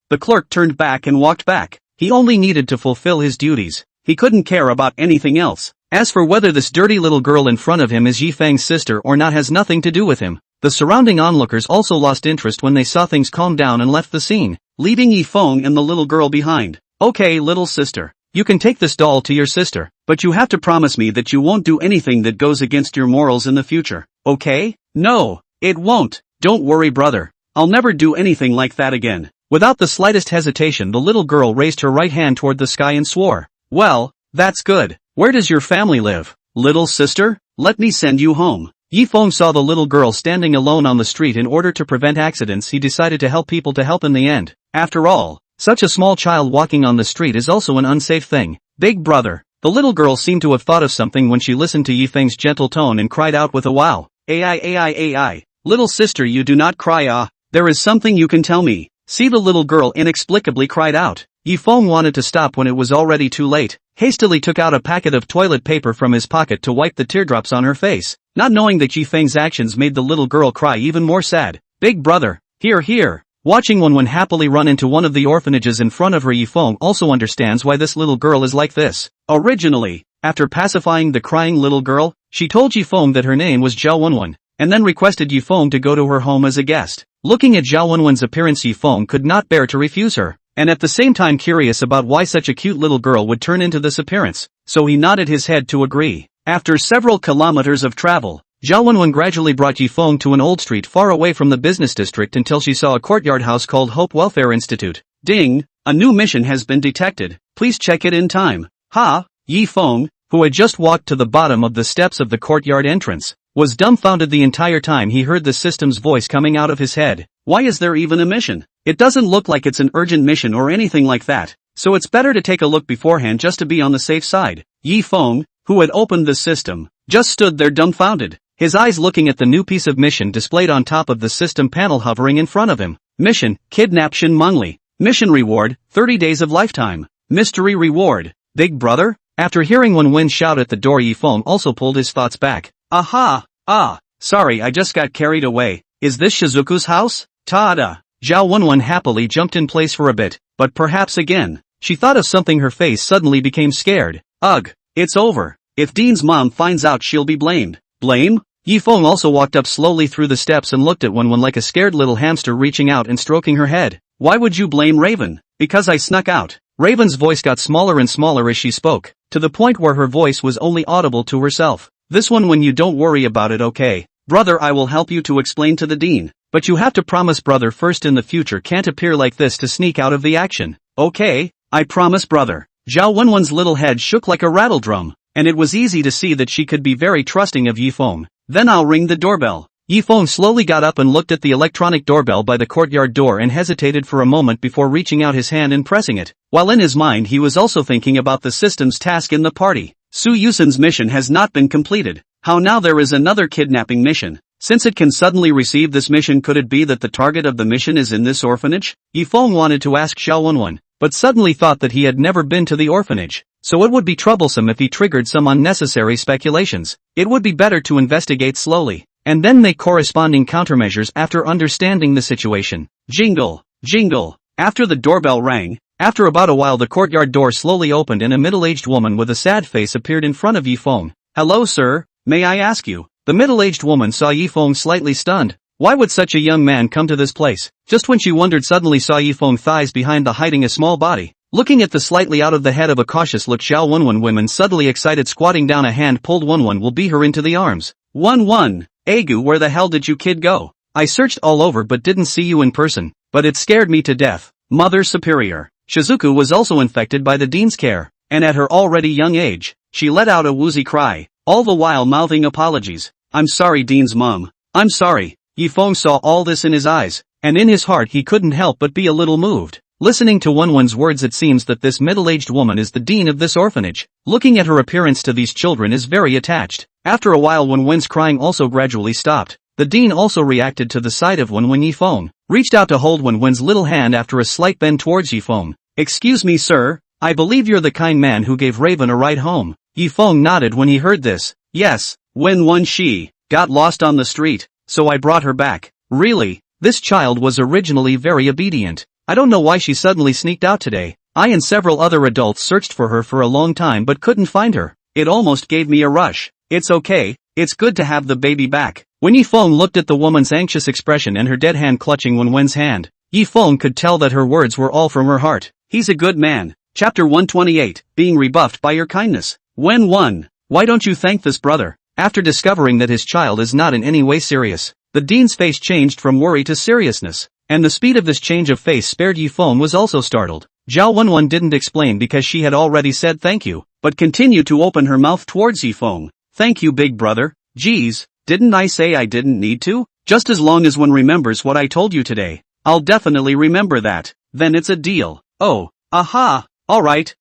turned back and walked back. He only needed to fulfill his duties. He couldn't care about anything else. As for whether this dirty little girl in front of him is Yifeng's sister or not has nothing to do with him. The surrounding onlookers also lost interest when they saw things calm down and left the scene, leaving Yifeng and the little girl behind. Okay, little sister. You can take this doll to your sister, but you have to promise me that you won't do anything that goes against your morals in the future, okay? No, it won't. Don't worry, brother. I'll never do anything like that again. Without the slightest hesitation, the little girl raised her right hand toward the sky and swore. Well, that's good. Where does your family live? Little sister? Let me send you home. Yifeng saw the little girl standing alone on the street. In order to prevent accidents, he decided to help people to help in the end. After all, such a small child walking on the street is also an unsafe thing. Big brother. The little girl seemed to have thought of something when she listened to Yifeng's gentle tone and cried out with a wow. Ai. Little sister, you do not cry. There is something you can tell me. See, the little girl inexplicably cried out. Yifeng wanted to stop when it was already too late. Hastily took out a packet of toilet paper from his pocket to wipe the teardrops on her face, not knowing that Yifeng's actions made the little girl cry even more sad. Big brother. Here. Watching Wen happily run into one of the orphanages in front of her, Yifeng also understands why this little girl is like this. Originally, after pacifying the crying little girl, she told Yifeng that her name was Xiao Yian, and then requested Yifeng to go to her home as a guest. Looking at Xiao Yian's appearance, Yifeng could not bear to refuse her, and at the same time curious about why such a cute little girl would turn into this appearance, so he nodded his head to agree. After several kilometers of travel, Xiao Yian gradually brought Yifeng to an old street far away from the business district until she saw a courtyard house called Hope Welfare Institute. Ding! A new mission has been detected. Please check it in time. Yifeng, who had just walked to the bottom of the steps of the courtyard entrance, was dumbfounded the entire time he heard the system's voice coming out of his head. Why is there even a mission? It doesn't look like it's an urgent mission or anything like that, so it's better to take a look beforehand just to be on the safe side. Yifeng, who had opened the system, just stood there dumbfounded, his eyes looking at the new piece of mission displayed on top of the system panel hovering in front of him. Mission, kidnap Shin Mengli. Mission reward, 30 days of lifetime. Mystery reward. Big brother? After hearing Wen shout at the door, Yifeng also pulled his thoughts back. Sorry, I just got carried away. Is this Shizuku's house? Ta-da! Xiao Yian happily jumped in place for a bit, but perhaps again. She thought of something. Her face suddenly became scared. Ugh, it's over. If Dean's mom finds out, she'll be blamed. Blame? Yifeng also walked up slowly through the steps and looked at Wen like a scared little hamster, reaching out and stroking her head. Why would you blame Raven? Because I snuck out. Raven's voice got smaller and smaller as she spoke, to the point where her voice was only audible to herself. This one, when you don't worry about it, okay? Brother, I will help you to explain to the dean. But you have to promise, brother, first in the future can't appear like this to sneak out of the action. Okay, I promise, brother. Xiao Yian's little head shook like a rattle drum, and it was easy to see that she could be very trusting of Yifeng. Then I'll ring the doorbell. Yifeng slowly got up and looked at the electronic doorbell by the courtyard door and hesitated for a moment before reaching out his hand and pressing it, while in his mind he was also thinking about the system's task in the party. Yusen's mission has not been completed. How now? There is another kidnapping mission. Since it can suddenly receive this mission, could it be that the target of the mission is in this orphanage? Yifeng wanted to ask Xiao Yian, but suddenly thought that he had never been to the orphanage, so it would be troublesome if he triggered some unnecessary speculations. It would be better to investigate slowly, and then make corresponding countermeasures after understanding the situation. Jingle. After the doorbell rang, after about a while the courtyard door slowly opened and a middle-aged woman with a sad face appeared in front of Yifeng. Hello, sir, may I ask you? The middle-aged woman saw Yifeng slightly stunned. Why would such a young man come to this place? Just when she wondered, suddenly saw Yifeng thighs behind the hiding a small body. Looking at the slightly out of the head of a cautious look Xiao Yian, women suddenly excited, squatting down, a hand pulled Yian will be her into the arms. Agu, where the hell did you kid go? I searched all over but didn't see you in person, but it scared me to death. Mother Superior. Shizuku was also infected by the dean's care, and at her already young age, she let out a woozy cry, all the while mouthing apologies. I'm sorry, Dean's mom. I'm sorry. Yifeng saw all this in his eyes, and in his heart he couldn't help but be a little moved. Listening to Yian's words, it seems that this middle-aged woman is the dean of this orphanage. Looking at her appearance to these children is very attached. After a while, Yian's crying also gradually stopped. The dean also reacted to the sight of Yian when Yifeng reached out to hold Yian's little hand after a slight bend towards Yifeng. Excuse me, sir, I believe you're the kind man who gave Raven a ride home. Yifeng nodded when he heard this. Yes, when she got lost on the street, so I brought her back. Really, this child was originally very obedient. I don't know why she suddenly sneaked out today. I and several other adults searched for her for a long time but couldn't find her. It almost gave me a rush. It's okay, it's good to have the baby back. When Yifeng looked at the woman's anxious expression and her dead hand clutching Wenwen's hand, Yifeng could tell that her words were all from her heart. He's a good man. Chapter 128, Being Rebuffed by Your Kindness. Wen, why don't you thank this brother? After discovering that his child is not in any way serious, the dean's face changed from worry to seriousness, and the speed of this change of face spared Yifeng was also startled. Zhao Wenwen didn't explain because she had already said thank you, but continued to open her mouth towards Yifeng. Thank you, big brother. Geez, didn't I say I didn't need to? Just as long as one remembers what I told you today. I'll definitely remember that. Then it's a deal. Oh, aha. Alright,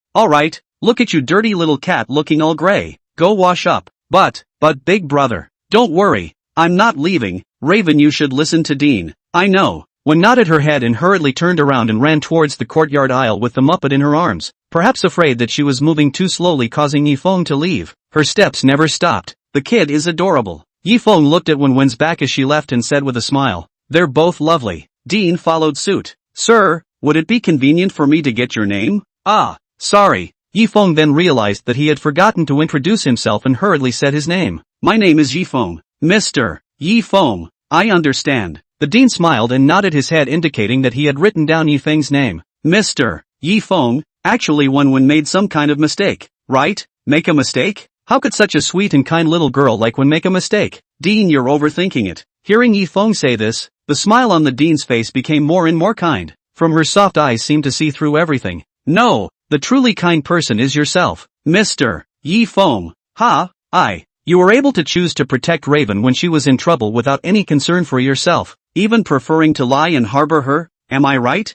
look at you dirty little cat looking all gray. Go wash up. But big brother, don't worry. I'm not leaving. Raven, you should listen to Dean. I know. Wen nodded her head and hurriedly turned around and ran towards the courtyard aisle with the Muppet in her arms, perhaps afraid that she was moving too slowly causing Yifeng to leave. Her steps never stopped. The kid is adorable. Yifeng looked at Wenwen's back as she left and said with a smile, they're both lovely. Dean followed suit. Sir, would it be convenient for me to get your name? Ah, sorry. Yifeng then realized that he had forgotten to introduce himself and hurriedly said his name. My name is Yifeng. Mr. Yifeng. I understand. The dean smiled and nodded his head indicating that he had written down Yifeng's name. Mr. Yifeng, actually Wenwen made some kind of mistake, right? Make a mistake? How could such a sweet and kind little girl like Wen make a mistake? Dean, you're overthinking it. Hearing Yifeng say this, the smile on the dean's face became more and more kind. From her soft eyes seemed to see through everything. No, the truly kind person is yourself, Mr. Yifeng. You were able to choose to protect Raven when she was in trouble without any concern for yourself, even preferring to lie and harbor her, am I right?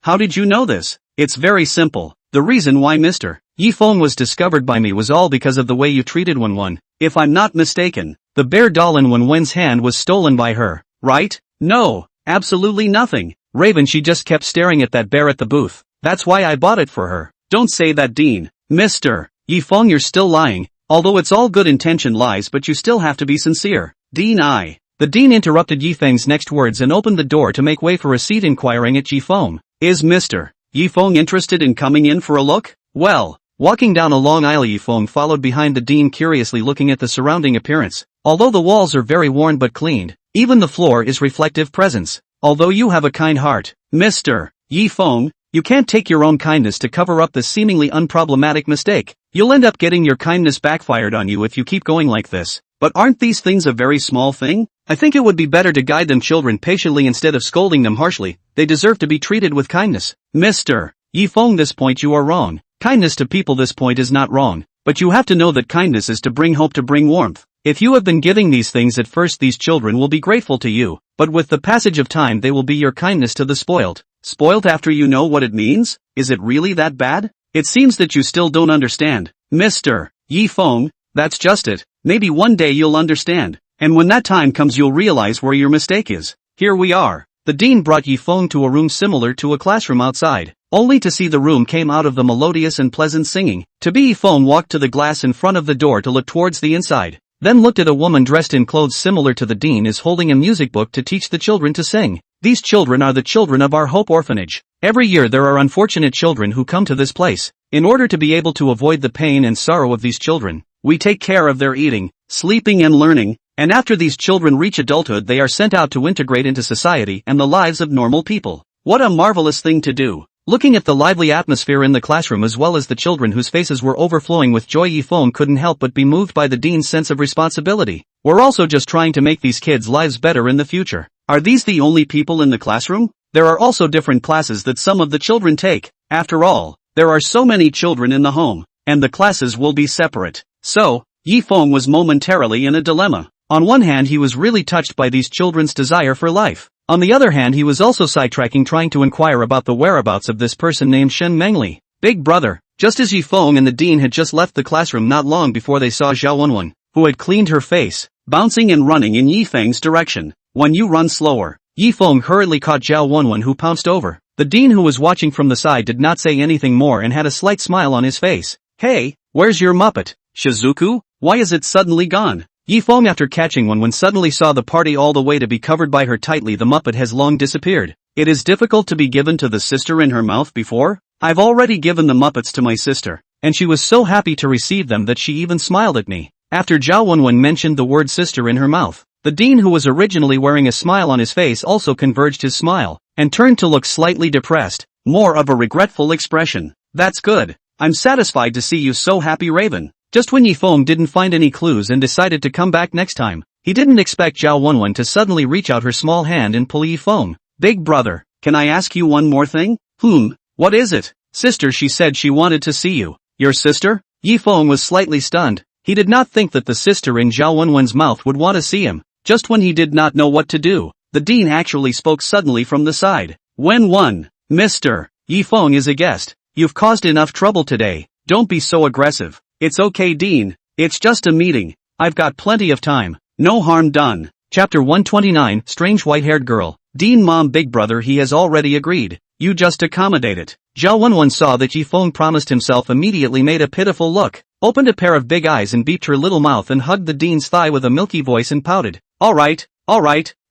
How did you know this? It's very simple. The reason why Mr. Yifeng was discovered by me was all because of the way you treated Wenwen. If I'm not mistaken, the bear doll in Wenwen's hand was stolen by her, right? No, absolutely nothing. Raven, she just kept staring at that bear at the booth. That's why I bought it for her. Don't say that, Dean. Mr. Yifeng, you're still lying. Although it's all good intention lies, but you still have to be sincere. Dean, The dean interrupted Yifeng's next words and opened the door to make way for a seat, inquiring at Yifeng. Is Mr. Yifeng interested in coming in for a look? Well, walking down a long aisle, Yifeng followed behind the dean, curiously looking at the surrounding appearance. Although the walls are very worn but cleaned, even the floor is reflective presence. Although you have a kind heart, Mr. Yifeng, you can't take your own kindness to cover up this seemingly unproblematic mistake. You'll end up getting your kindness backfired on you if you keep going like this. But aren't these things a very small thing? I think it would be better to guide them children patiently instead of scolding them harshly. They deserve to be treated with kindness. Mr. Yifeng, this point you are wrong. Kindness to people, this point is not wrong. But you have to know that kindness is to bring hope, to bring warmth. If you have been giving these things at first, these children will be grateful to you. But with the passage of time they will be your kindness to the spoiled. Spoiled after you know what it means? Is it really that bad? It seems that you still don't understand. Mr. Yifeng, that's just it. Maybe one day you'll understand. And when that time comes you'll realize where your mistake is. Here we are. The dean brought Yifeng to a room similar to a classroom outside, only to see the room came out of the melodious and pleasant singing. To be Yifeng walked to the glass in front of the door to look towards the inside, then looked at a woman dressed in clothes similar to the dean is holding a music book to teach the children to sing. These children are the children of our Hope Orphanage. Every year there are unfortunate children who come to this place. In order to be able to avoid the pain and sorrow of these children, we take care of their eating, sleeping and learning, and after these children reach adulthood they are sent out to integrate into society and the lives of normal people. What a marvelous thing to do. Looking at the lively atmosphere in the classroom as well as the children whose faces were overflowing with joy, Yifeng couldn't help but be moved by the dean's sense of responsibility. We're also just trying to make these kids' lives better in the future. Are these the only people in the classroom? There are also different classes that some of the children take. After all, there are so many children in the home, and the classes will be separate. So, Yifeng was momentarily in a dilemma. On one hand he was really touched by these children's desire for life. On the other hand he was also sidetracking trying to inquire about the whereabouts of this person named Shen Mengli. Big brother, just as Yifeng and the dean had just left the classroom not long before they saw Zhao Wenwen, who had cleaned her face, bouncing and running in Yifeng's direction. When you run slower. Yifeng hurriedly caught Zhao Wenwen, who pounced over. The dean, who was watching from the side, did not say anything more and had a slight smile on his face. Hey, where's your Muppet? Shizuku? Why is it suddenly gone? Yifeng, after catching Wenwen, suddenly saw the party all the way to be covered by her tightly. The Muppet has long disappeared. It is difficult to be given to the sister in her mouth before. I've already given the Muppets to my sister, and she was so happy to receive them that she even smiled at me. After Zhao Wenwen mentioned the word sister in her mouth, The dean, who was originally wearing a smile on his face, also converged his smile, and turned to look slightly depressed, more of a regretful expression. That's good. I'm satisfied to see you so happy, Raven. Just when Yifeng didn't find any clues and decided to come back next time, he didn't expect Zhao Wenwen to suddenly reach out her small hand and pull Yifeng. Big brother, can I ask you one more thing? What is it? Sister, she said she wanted to see you. Your sister? Yifeng was slightly stunned. He did not think that the sister in Zhao Wenwen's mouth would want to see him. Just when he did not know what to do, the dean actually spoke suddenly from the side. Wenwen, Mr. Yifeng is a guest. You've caused enough trouble today. Don't be so aggressive. It's okay, Dean. It's just a meeting. I've got plenty of time. No harm done. Chapter 129, Strange White-Haired Girl. Dean, Mom, Big Brother, he has already agreed. You just accommodate it. Zhao Wenwen saw that Yifeng promised himself, immediately made a pitiful look, opened a pair of big eyes and beeped her little mouth and hugged the dean's thigh with a milky voice and pouted. Alright.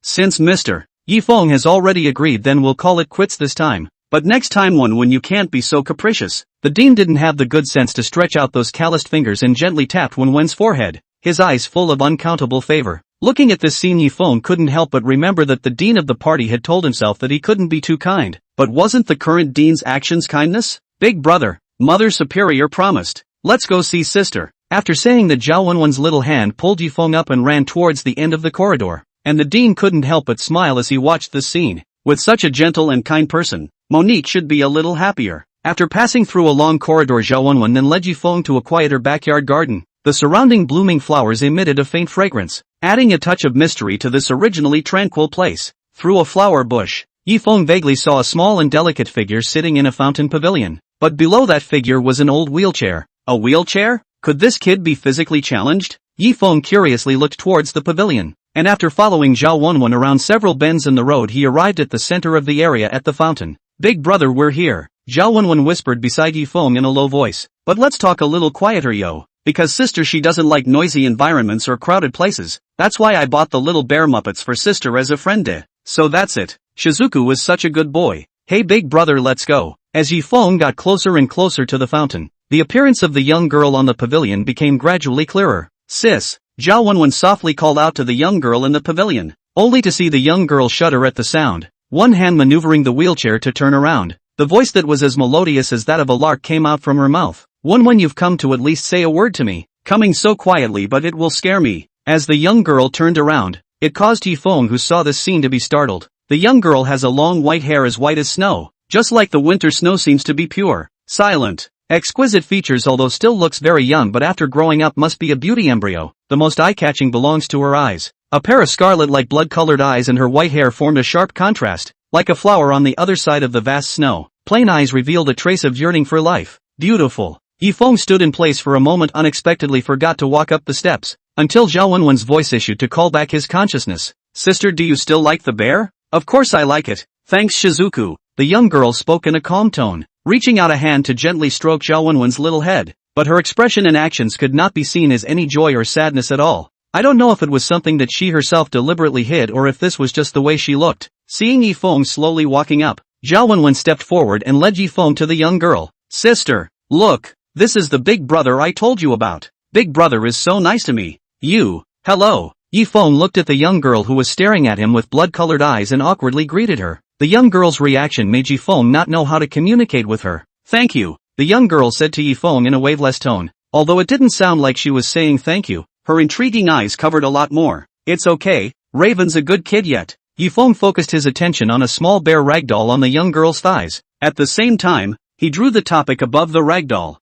Since Mr. Yifeng has already agreed, then we'll call it quits this time. But next time, when you can't be so capricious. The dean didn't have the good sense to stretch out those calloused fingers and gently tapped Wenwen's forehead, his eyes full of uncountable favor. Looking at this scene, Yifeng couldn't help but remember that the dean of the party had told himself that he couldn't be too kind. But wasn't the current dean's actions kindness? Big brother, Mother Superior promised. Let's go see sister. After saying that, Zhao Wenwen's little hand pulled Yifeng up and ran towards the end of the corridor. And the dean couldn't help but smile as he watched this scene. With such a gentle and kind person, Monique should be a little happier. After passing through a long corridor, Zhao Wenwen then led Yifeng to a quieter backyard garden. The surrounding blooming flowers emitted a faint fragrance, adding a touch of mystery to this originally tranquil place. Through a flower bush, Yifeng vaguely saw a small and delicate figure sitting in a fountain pavilion. But below that figure was an old wheelchair. A wheelchair? Could this kid be physically challenged? Yifeng curiously looked towards the pavilion, and after following Zhao Wenwen around several bends in the road, he arrived at the center of the area at the fountain. Big brother, we're here, Zhao Wenwen whispered beside Yifeng in a low voice. But let's talk a little quieter, yo. Because sister, she doesn't like noisy environments or crowded places. That's why I bought the little bear Muppets for sister as a friend. So that's it. Shizuku was such a good boy. Hey big brother, let's go. As Yifeng got closer and closer to the fountain, the appearance of the young girl on the pavilion became gradually clearer. Sis, Zhao Wenwen softly called out to the young girl in the pavilion, only to see the young girl shudder at the sound, one hand maneuvering the wheelchair to turn around. The voice that was as melodious as that of a lark came out from her mouth. When you've come to at least say a word to me. Coming so quietly, but it will scare me. As the young girl turned around, it caused Yifeng, who saw this scene, to be startled. The young girl has a long white hair as white as snow, just like the winter snow seems to be pure, silent, exquisite features, although still looks very young, but after growing up must be a beauty embryo. The most eye-catching belongs to her eyes. A pair of scarlet-like blood-colored eyes and her white hair formed a sharp contrast, like a flower on the other side of the vast snow. Plain eyes revealed a trace of yearning for life. Beautiful. Yifeng stood in place for a moment, unexpectedly forgot to walk up the steps, until Zhao Wenwen's voice issued to call back his consciousness. Sister, do you still like the bear? Of course I like it. Thanks Shizuku. The young girl spoke in a calm tone, reaching out a hand to gently stroke Zhao Wenwen's little head, but her expression and actions could not be seen as any joy or sadness at all. I don't know if it was something that she herself deliberately hid or if this was just the way she looked. Seeing Yifeng slowly walking up, Zhao Wenwen stepped forward and led Yifeng to the young girl. Sister, look. This is the big brother I told you about. Big brother is so nice to me. Hello. Yifeng looked at the young girl, who was staring at him with blood-colored eyes, and awkwardly greeted her. The young girl's reaction made Yifeng not know how to communicate with her. Thank you, the young girl said to Yifeng in a waveless tone. Although it didn't sound like she was saying thank you, her intriguing eyes covered a lot more. It's okay, Raven's a good kid yet. Yifeng focused his attention on a small bear ragdoll on the young girl's thighs. At the same time, he drew the topic above the ragdoll.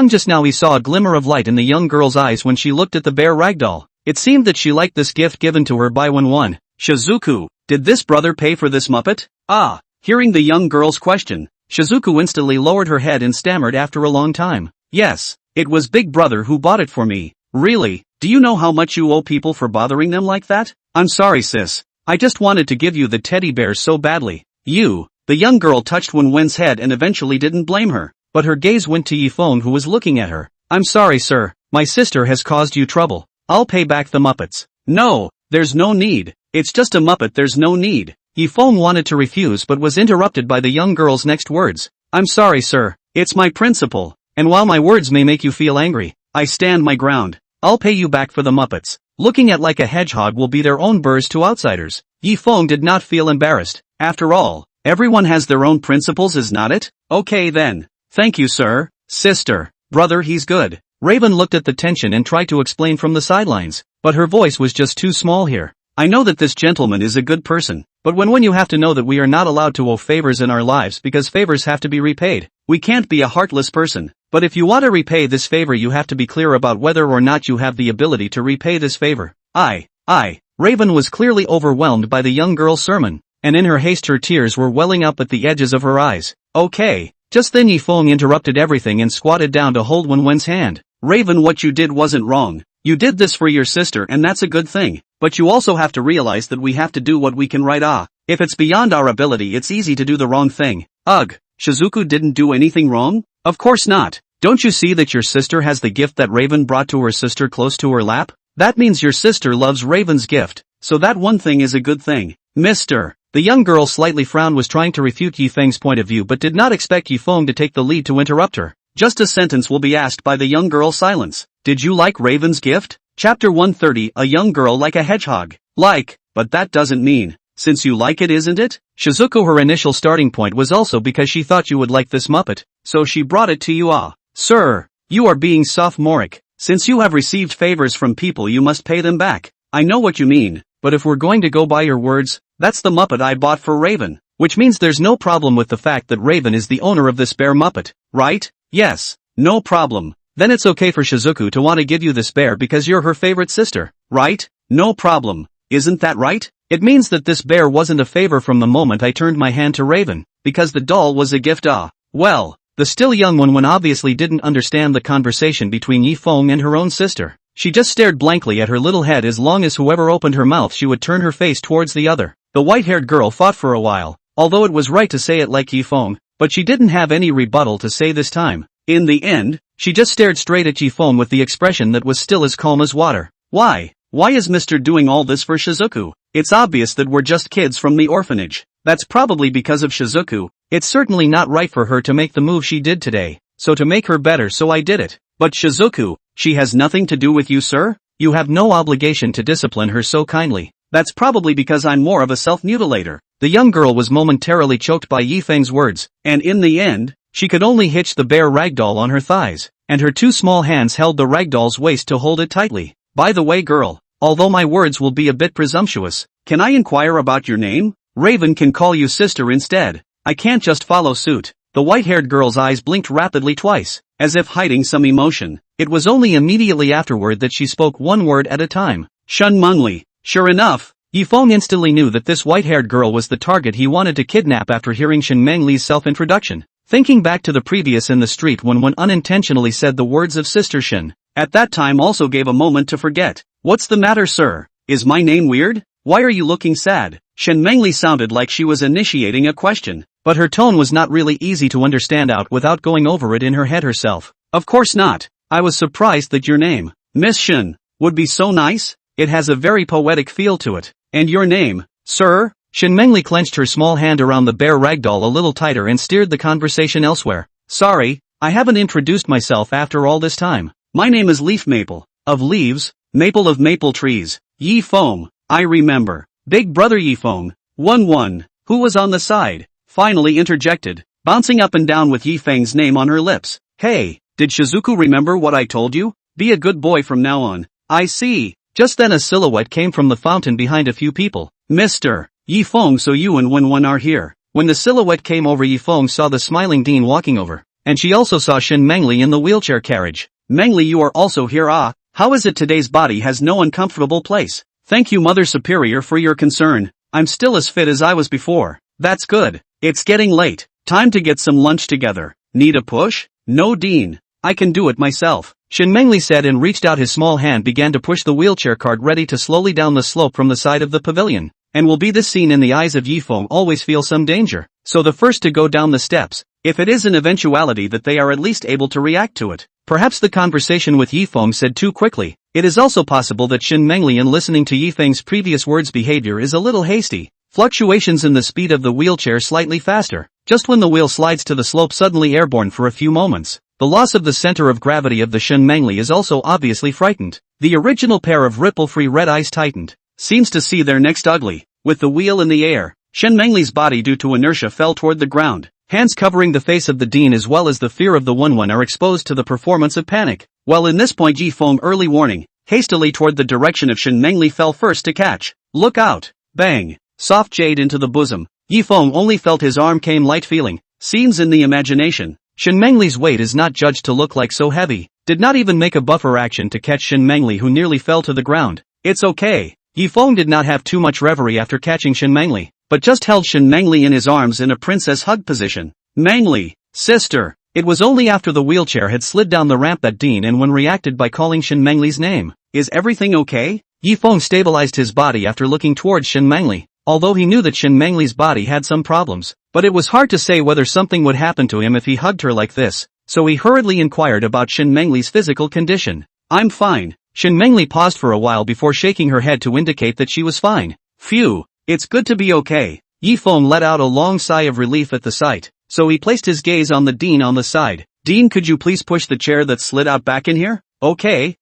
Just now he saw a glimmer of light in the young girl's eyes when she looked at the bear ragdoll. It seemed that she liked this gift given to her by Wenwen. Shizuku, did this brother pay for this Muppet? Hearing the young girl's question, Shizuku instantly lowered her head and stammered after a long time. Yes, it was big brother who bought it for me. Really? Do you know how much you owe people for bothering them like that? I'm sorry sis. I just wanted to give you the teddy bear so badly. The young girl touched Wenwen's head and eventually didn't blame her. But her gaze went to Yifeng, who was looking at her. I'm sorry sir, my sister has caused you trouble. I'll pay back the Muppets. No, there's no need. It's just a Muppet, there's no need. Yifeng wanted to refuse but was interrupted by the young girl's next words. I'm sorry sir, it's my principle, and while my words may make you feel angry, I stand my ground. I'll pay you back for the Muppets. looking at like a hedgehog will be their own burrs to outsiders. Yifeng did not feel embarrassed. After all, everyone has their own principles, is not it? Okay then. Thank you, sir. Sister. Brother, he's good. Raven looked at the tension and tried to explain from the sidelines, but her voice was just too small here. I know that this gentleman is a good person, but when you have to know that we are not allowed to owe favors in our lives because favors have to be repaid. We can't be a heartless person. But if you want to repay this favor, you have to be clear about whether or not you have the ability to repay this favor. Raven was clearly overwhelmed by the young girl's sermon, and in her haste her tears were welling up at the edges of her eyes. Okay. Just then Yifeng interrupted everything and squatted down to hold Wenwen's hand. Raven, what you did wasn't wrong. You did this for your sister and that's a good thing. But you also have to realize that we have to do what we can, right? If it's beyond our ability, it's easy to do the wrong thing. Ugh, Shizuku didn't do anything wrong? Of course not. Don't you see that your sister has the gift that Raven brought to her sister close to her lap? That means your sister loves Raven's gift. So that one thing is a good thing. Mister. The young girl slightly frowned, was trying to refute Yifeng's point of view but did not expect Yifeng to take the lead to interrupt her. Just a sentence will be asked by the young girl's silence. Did you like Raven's gift? Chapter 130, a young girl like a hedgehog. Like, but that doesn't mean, since you like it, isn't it? Shizuku, her initial starting point was also because she thought you would like this Muppet, so she brought it to you. Sir, you are being sophomoric. Since you have received favors from people, you must pay them back. I know what you mean, but if we're going to go by your words, that's the Muppet I bought for Raven, which means there's no problem with the fact that Raven is the owner of this bear Muppet, right? Yes, no problem. Then it's okay for Shizuku to want to give you this bear because you're her favorite sister, right? No problem. Isn't that right? It means that this bear wasn't a favor from the moment I turned my hand to Raven, because the doll was a gift. Well, the still young one obviously didn't understand the conversation between Yifeng and her own sister. She just stared blankly at her little head as long as whoever opened her mouth she would turn her face towards the other. The white-haired girl fought for a while, although it was right to say it like Yifeng, but she didn't have any rebuttal to say this time. In the end, she just stared straight at Yifeng with the expression that was still as calm as water. Why? Why is Mr. doing all this for Shizuku? It's obvious that we're just kids from the orphanage. That's probably because of Shizuku. It's certainly not right for her to make the move she did today, so to make her better so I did it. But Shizuku, she has nothing to do with you, sir? You have no obligation to discipline her so kindly. That's probably because I'm more of a self-mutilator. The young girl was momentarily choked by Yifeng's words, and in the end, she could only hitch the bear ragdoll on her thighs, and her two small hands held the ragdoll's waist to hold it tightly. By the way, girl, although my words will be a bit presumptuous, can I inquire about your name? Raven can call you sister instead. I can't just follow suit. The white-haired girl's eyes blinked rapidly twice, as if hiding some emotion. It was only immediately afterward that she spoke one word at a time. Shun Mengli. Sure enough, Yifeng instantly knew that this white-haired girl was the target he wanted to kidnap after hearing Shen Mengli's self-introduction. Thinking back to the previous in the street when one unintentionally said the words of Sister Shen, at that time also gave a moment to forget. What's the matter, sir? Is my name weird? Why are you looking sad? Shen Mengli sounded like she was initiating a question, but her tone was not really easy to understand out without going over it in her head herself. Of course not. I was surprised that your name, Miss Shen, would be so nice. It has a very poetic feel to it. And your name, sir? Shen Mengli clenched her small hand around the bear ragdoll a little tighter and steered the conversation elsewhere. Sorry, I haven't introduced myself after all this time. My name is Leaf Maple. Of leaves, maple of maple trees. Yifeng, I remember. Big brother Yifeng, one, who was on the side, finally interjected, bouncing up and down with Yifeng's name on her lips. Hey, did Shizuku remember what I told you? Be a good boy from now on. I see. Just then a silhouette came from the fountain behind a few people. Mr. Yifeng, so you and Wenwen are here. When the silhouette came over, Yifeng saw the smiling Dean walking over, and she also saw Shen Mengli in the wheelchair carriage. Mengli, you are also here. How is it today's body has no uncomfortable place? Thank you, Mother Superior, for your concern. I'm still as fit as I was before. That's good. It's getting late. Time to get some lunch together. Need a push? No, Dean. I can do it myself. Shen Mengli said and reached out his small hand, began to push the wheelchair cart ready to slowly down the slope from the side of the pavilion. And will be this scene in the eyes of Yifeng always feel some danger, so the first to go down the steps, if it is an eventuality that they are at least able to react to it. Perhaps the conversation with Yifeng said too quickly. It is also possible that Shen Mengli, in listening to Yifeng's previous words, behavior is a little hasty. Fluctuations in the speed of the wheelchair slightly faster. Just when the wheel slides to the slope suddenly airborne for a few moments. The loss of the center of gravity of the Shenmengli is also obviously frightened. The original pair of ripple-free red eyes tightened. Seems to see their next ugly. With the wheel in the air, Shenmengli's body due to inertia fell toward the ground. Hands covering the face of the dean as well as the fear of the Wunwun are exposed to the performance of panic. While in this point Yifeng early warning, hastily toward the direction of Shenmengli fell first to catch. Look out! Bang! Soft jade into the bosom. Yifeng only felt his arm came light feeling. Scenes in the imagination. Shenmengli's weight is not judged to look like so heavy. Did not even make a buffer action to catch Shenmengli who nearly fell to the ground. It's okay. Yifeng did not have too much reverie after catching Shenmengli, but just held Shenmengli in his arms in a princess hug position. Mengli, sister. It was only after the wheelchair had slid down the ramp that Dean and Wen reacted by calling Shenmengli's name. Is everything okay? Yifeng stabilized his body after looking towards Shenmengli, although he knew that Shenmengli's body had some problems, but it was hard to say whether something would happen to him if he hugged her like this, so he hurriedly inquired about Shenmengli's physical condition. I'm fine. Shenmengli paused for a while before shaking her head to indicate that she was fine. Phew, it's good to be okay. Yifeng let out a long sigh of relief at the sight, so he placed his gaze on the Dean on the side. Dean, could you please push the chair that slid out back in here? Okay.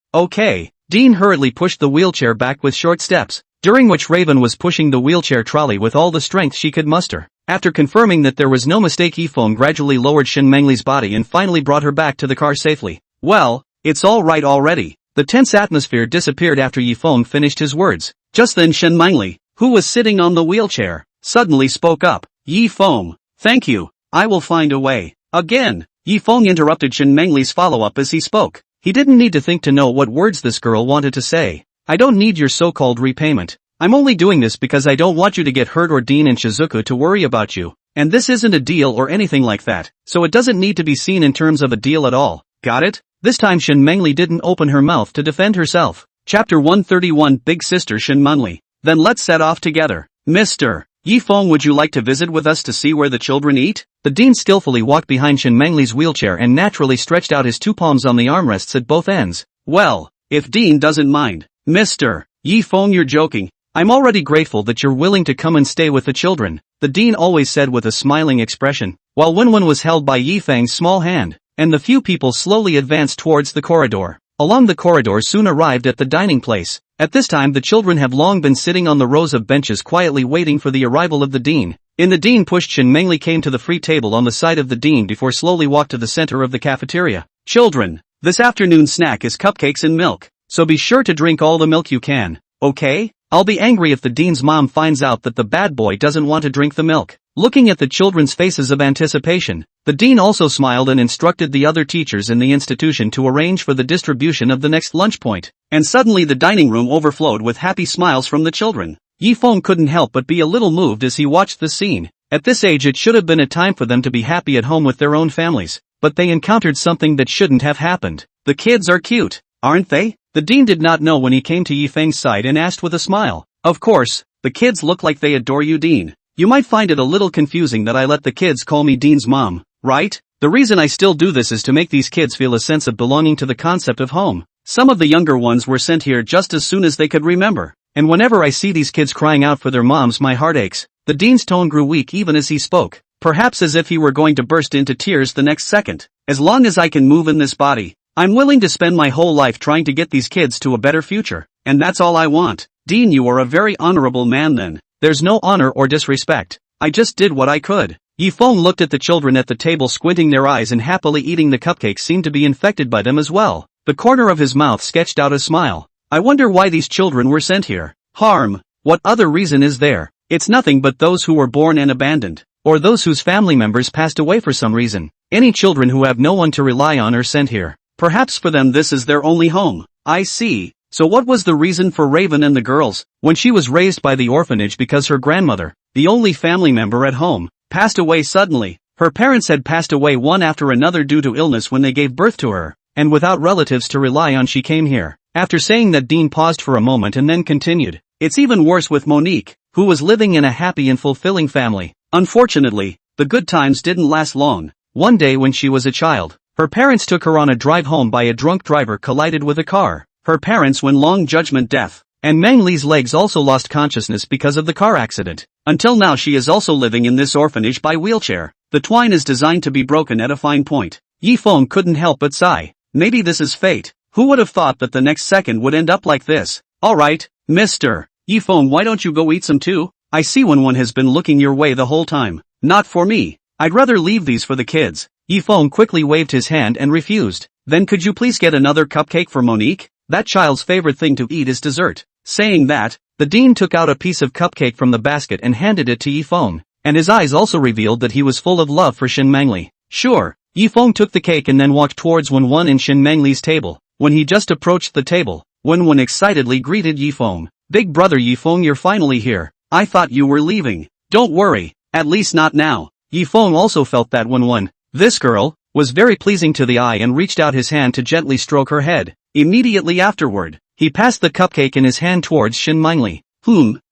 Dean hurriedly pushed the wheelchair back with short steps, during which Raven was pushing the wheelchair trolley with all the strength she could muster. After confirming that there was no mistake, Yifeng gradually lowered Shenmengli's body and finally brought her back to the car safely. Well, it's all right already. The tense atmosphere disappeared after Yifeng finished his words. Just then Shenmengli, who was sitting on the wheelchair, suddenly spoke up. Yifeng, thank you, I will find a way. Again, Yifeng interrupted Shenmengli's follow-up as he spoke. He didn't need to think to know what words this girl wanted to say. I don't need your so-called repayment. I'm only doing this because I don't want you to get hurt or Dean and Shizuku to worry about you. And this isn't a deal or anything like that, so it doesn't need to be seen in terms of a deal at all. Got it? This time Shenmengli didn't open her mouth to defend herself. Chapter 131 Big Sister Shenmengli. Then let's set off together. Mr. Yifeng, would you like to visit with us to see where the children eat? The Dean skillfully walked behind Shenmengli's wheelchair and naturally stretched out his two palms on the armrests at both ends. Well, if Dean doesn't mind. Mr. Yifeng, you're joking. I'm already grateful that you're willing to come and stay with the children, the Dean always said with a smiling expression, while Wenwen was held by Yifeng's small hand, and the few people slowly advanced towards the corridor. Along the corridor soon arrived at the dining place. At this time the children have long been sitting on the rows of benches quietly waiting for the arrival of the Dean. The Dean pushed Shenmengli came to the free table on the side of the Dean before slowly walked to the center of the cafeteria. Children, this afternoon's snack is cupcakes and milk, so be sure to drink all the milk you can, okay? I'll be angry if the Dean's mom finds out that the bad boy doesn't want to drink the milk. Looking at the children's faces of anticipation, the Dean also smiled and instructed the other teachers in the institution to arrange for the distribution of the next lunch point. And suddenly the dining room overflowed with happy smiles from the children. Yifeng couldn't help but be a little moved as he watched the scene. At this age it should have been a time for them to be happy at home with their own families, but they encountered something that shouldn't have happened. The kids are cute, aren't they? The Dean did not know when he came to Yifeng's side and asked with a smile. Of course, the kids look like they adore you, Dean. You might find it a little confusing that I let the kids call me Dean's mom, right? The reason I still do this is to make these kids feel a sense of belonging to the concept of home. Some of the younger ones were sent here just as soon as they could remember, and whenever I see these kids crying out for their moms my heart aches. The Dean's tone grew weak even as he spoke, perhaps as if he were going to burst into tears the next second. As long as I can move in this body, I'm willing to spend my whole life trying to get these kids to a better future, and that's all I want. Dean, you are a very honorable man then. There's no honor or disrespect. I just did what I could. Yifeng looked at the children at the table squinting their eyes and happily eating the cupcakes seemed to be infected by them as well. The corner of his mouth sketched out a smile. I wonder why these children were sent here. Harm. What other reason is there? It's nothing but those who were born and abandoned, or those whose family members passed away for some reason. Any children who have no one to rely on are sent here. Perhaps for them this is their only home. I see. So what was the reason for Raven and the girls? When she was raised by the orphanage because her grandmother, the only family member at home, passed away suddenly. Her parents had passed away one after another due to illness when they gave birth to her, and without relatives to rely on she came here. After saying that, Dean paused for a moment and then continued. It's even worse with Monique, who was living in a happy and fulfilling family. Unfortunately, the good times didn't last long. One day when she was a child, her parents took her on a drive home by a drunk driver collided with a car. Her parents went long judgment death, and Meng Li's legs also lost consciousness because of the car accident. Until now she is also living in this orphanage by wheelchair. The twine is designed to be broken at a fine point. Yifeng couldn't help but sigh. Maybe this is fate. Who would have thought that the next second would end up like this? Alright, Mr. Yifeng, why don't you go eat some too? I see one has been looking your way the whole time. Not for me. I'd rather leave these for the kids. Yifeng quickly waved his hand and refused. Then could you please get another cupcake for Monique? That child's favorite thing to eat is dessert. Saying that, the dean took out a piece of cupcake from the basket and handed it to Yifeng, and his eyes also revealed that he was full of love for Shin Mengli. Sure. Yifeng took the cake and then walked towards Wen and Shin Mengli's table. When he just approached the table, Wen excitedly greeted Yifeng. Big brother Yifeng, you're finally here. I thought you were leaving. Don't worry, at least not now. Yifeng also felt that Wen, this girl, was very pleasing to the eye and reached out his hand to gently stroke her head. Immediately afterward, he passed the cupcake in his hand towards Shin Mengli.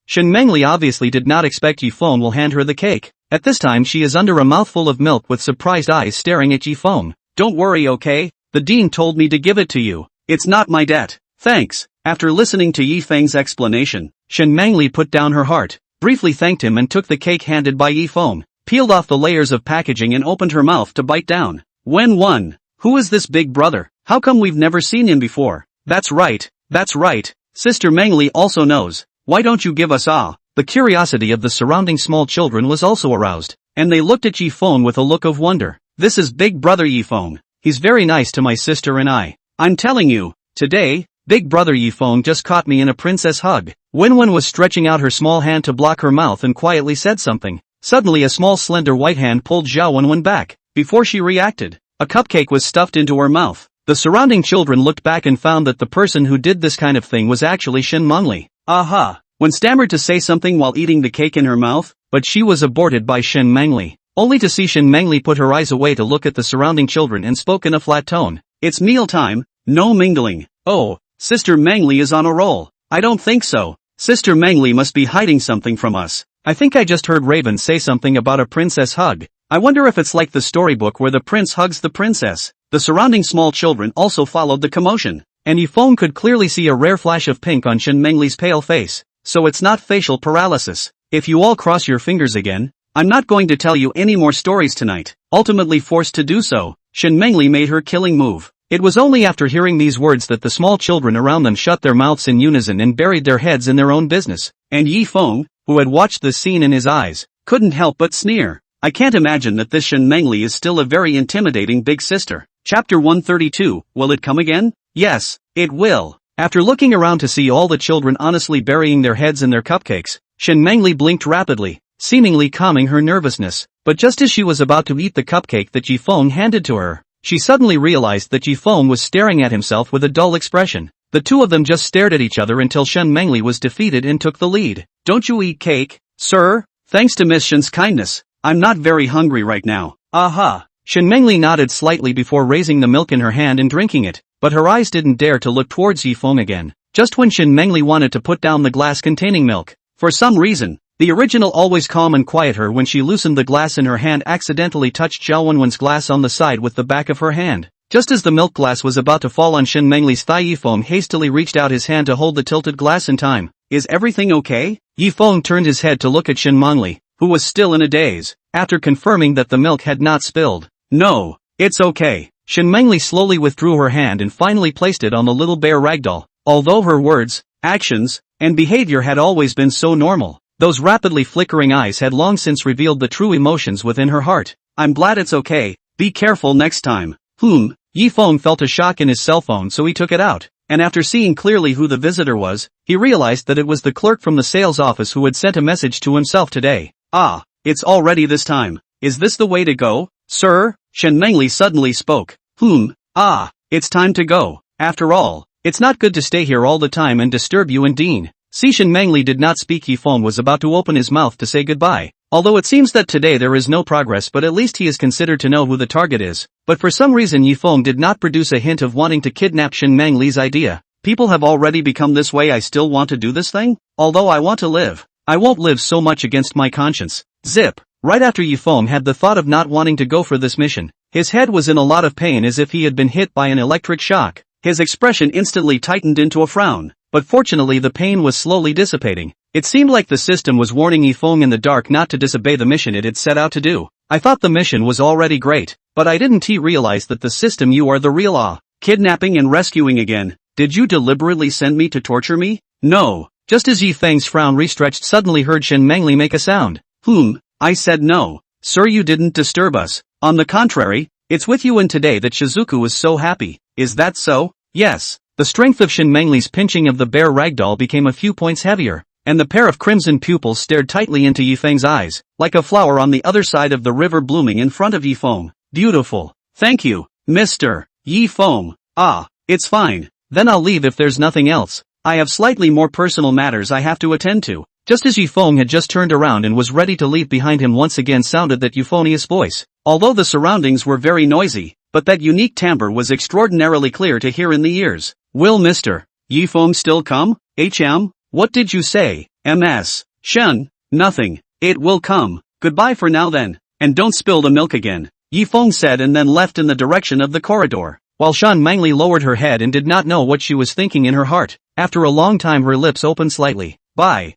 Shin Mengli obviously did not expect Yifeng will hand her the cake. At this time she is under a mouthful of milk with surprised eyes staring at Yifeng. Don't worry, okay? The dean told me to give it to you. It's not my debt. Thanks. After listening to Yifeng's explanation, Shin Mengli put down her heart, briefly thanked him and took the cake handed by Yifeng, peeled off the layers of packaging and opened her mouth to bite down. Wen, who is this big brother? How come we've never seen him before? That's right. Sister Mengli also knows. Why don't you give us The curiosity of the surrounding small children was also aroused, and they looked at Yifeng with a look of wonder. This is big brother Yifeng. He's very nice to my sister and I. I'm telling you, today, big brother Yifeng just caught me in a princess hug. Wen was stretching out her small hand to block her mouth and quietly said something. Suddenly a small slender white hand pulled Xiao Wen back. Before she reacted, a cupcake was stuffed into her mouth. The surrounding children looked back and found that the person who did this kind of thing was actually Shin Mengli. Aha! Wen stammered to say something while eating the cake in her mouth, but she was aborted by Shin Mengli, only to see Shin Mengli put her eyes away to look at the surrounding children and spoke in a flat tone. It's meal time, no mingling. Oh, Sister Mengli is on a roll. I don't think so. Sister Mengli must be hiding something from us. I think I just heard Raven say something about a princess hug. I wonder if it's like the storybook where the prince hugs the princess. The surrounding small children also followed the commotion, and Yifeng could clearly see a rare flash of pink on Shin Mengli's pale face. So it's not facial paralysis. If you all cross your fingers again, I'm not going to tell you any more stories tonight. Ultimately forced to do so, Shin Mengli made her killing move. It was only after hearing these words that the small children around them shut their mouths in unison and buried their heads in their own business, and Yifeng, who had watched the scene in his eyes, couldn't help but sneer. I can't imagine that this Shin Mengli is still a very intimidating big sister. Chapter 132, will it come again? Yes, it will. After looking around to see all the children honestly burying their heads in their cupcakes, Shin Mengli blinked rapidly, seemingly calming her nervousness. But just as she was about to eat the cupcake that Yifeng handed to her, she suddenly realized that Yifeng was staring at himself with a dull expression. The two of them just stared at each other until Shin Mengli was defeated and took the lead. Don't you eat cake, sir? Thanks to Miss Shin's kindness, I'm not very hungry right now. Aha! Shin Mengli nodded slightly before raising the milk in her hand and drinking it, but her eyes didn't dare to look towards Yifeng again, just when Shin Mengli wanted to put down the glass containing milk. For some reason, the original always calm and quiet her when she loosened the glass in her hand accidentally touched Xiao Wen's glass on the side with the back of her hand. Just as the milk glass was about to fall on Shin Mengli's thigh, Yifeng hastily reached out his hand to hold the tilted glass in time. Is everything okay? Yifeng turned his head to look at Shin Mengli, who was still in a daze, after confirming that the milk had not spilled. No, it's okay. Shin Mengli slowly withdrew her hand and finally placed it on the little bear ragdoll. Although her words, actions, and behavior had always been so normal, those rapidly flickering eyes had long since revealed the true emotions within her heart. I'm glad it's okay. Be careful next time. Yifeng felt a shock in his cell phone, so he took it out, and after seeing clearly who the visitor was, he realized that it was the clerk from the sales office who had sent a message to himself today. Ah, it's already this time. Is this the way to go, sir? Shin Mengli suddenly spoke. It's time to go. After all, it's not good to stay here all the time and disturb you and Dean. See, Shin Mengli did not speak. Yifeng was about to open his mouth to say goodbye. Although it seems that today there is no progress, but at least he is considered to know who the target is. But for some reason Yifeng did not produce a hint of wanting to kidnap Shin Mengli's idea. People have already become this way. I still want to do this thing? Although I want to live, I won't live so much against my conscience. Zip. Right after Yifeng had the thought of not wanting to go for this mission, his head was in a lot of pain as if he had been hit by an electric shock. His expression instantly tightened into a frown, but fortunately the pain was slowly dissipating. It seemed like the system was warning Yifeng in the dark not to disobey the mission it had set out to do. I thought the mission was already great, but I didn't realize that the system you are the real kidnapping and rescuing again. Did you deliberately send me to torture me? No. Just as Yifeng's frown restretched, suddenly heard Shen Mengli make a sound. I said no. Sir, you didn't disturb us. On the contrary, it's with you and today that Shizuku is so happy. Is that so? Yes. The strength of Shen Mengli's pinching of the bear ragdoll became a few points heavier, and the pair of crimson pupils stared tightly into Yifeng's eyes, like a flower on the other side of the river blooming in front of Yifeng. Beautiful. Thank you, Mr. Yifeng. It's fine. Then I'll leave if there's nothing else. I have slightly more personal matters I have to attend to. Just as Yifeng had just turned around and was ready to leave, behind him once again sounded that euphonious voice. Although the surroundings were very noisy, but that unique timbre was extraordinarily clear to hear in the ears. Will Mr. Yifeng still come? What did you say? Ms. Shen? Nothing. It will come. Goodbye for now then. And don't spill the milk again. Yifeng said and then left in the direction of the corridor, while Shen Mengli lowered her head and did not know what she was thinking in her heart. After a long time her lips opened slightly. Bye.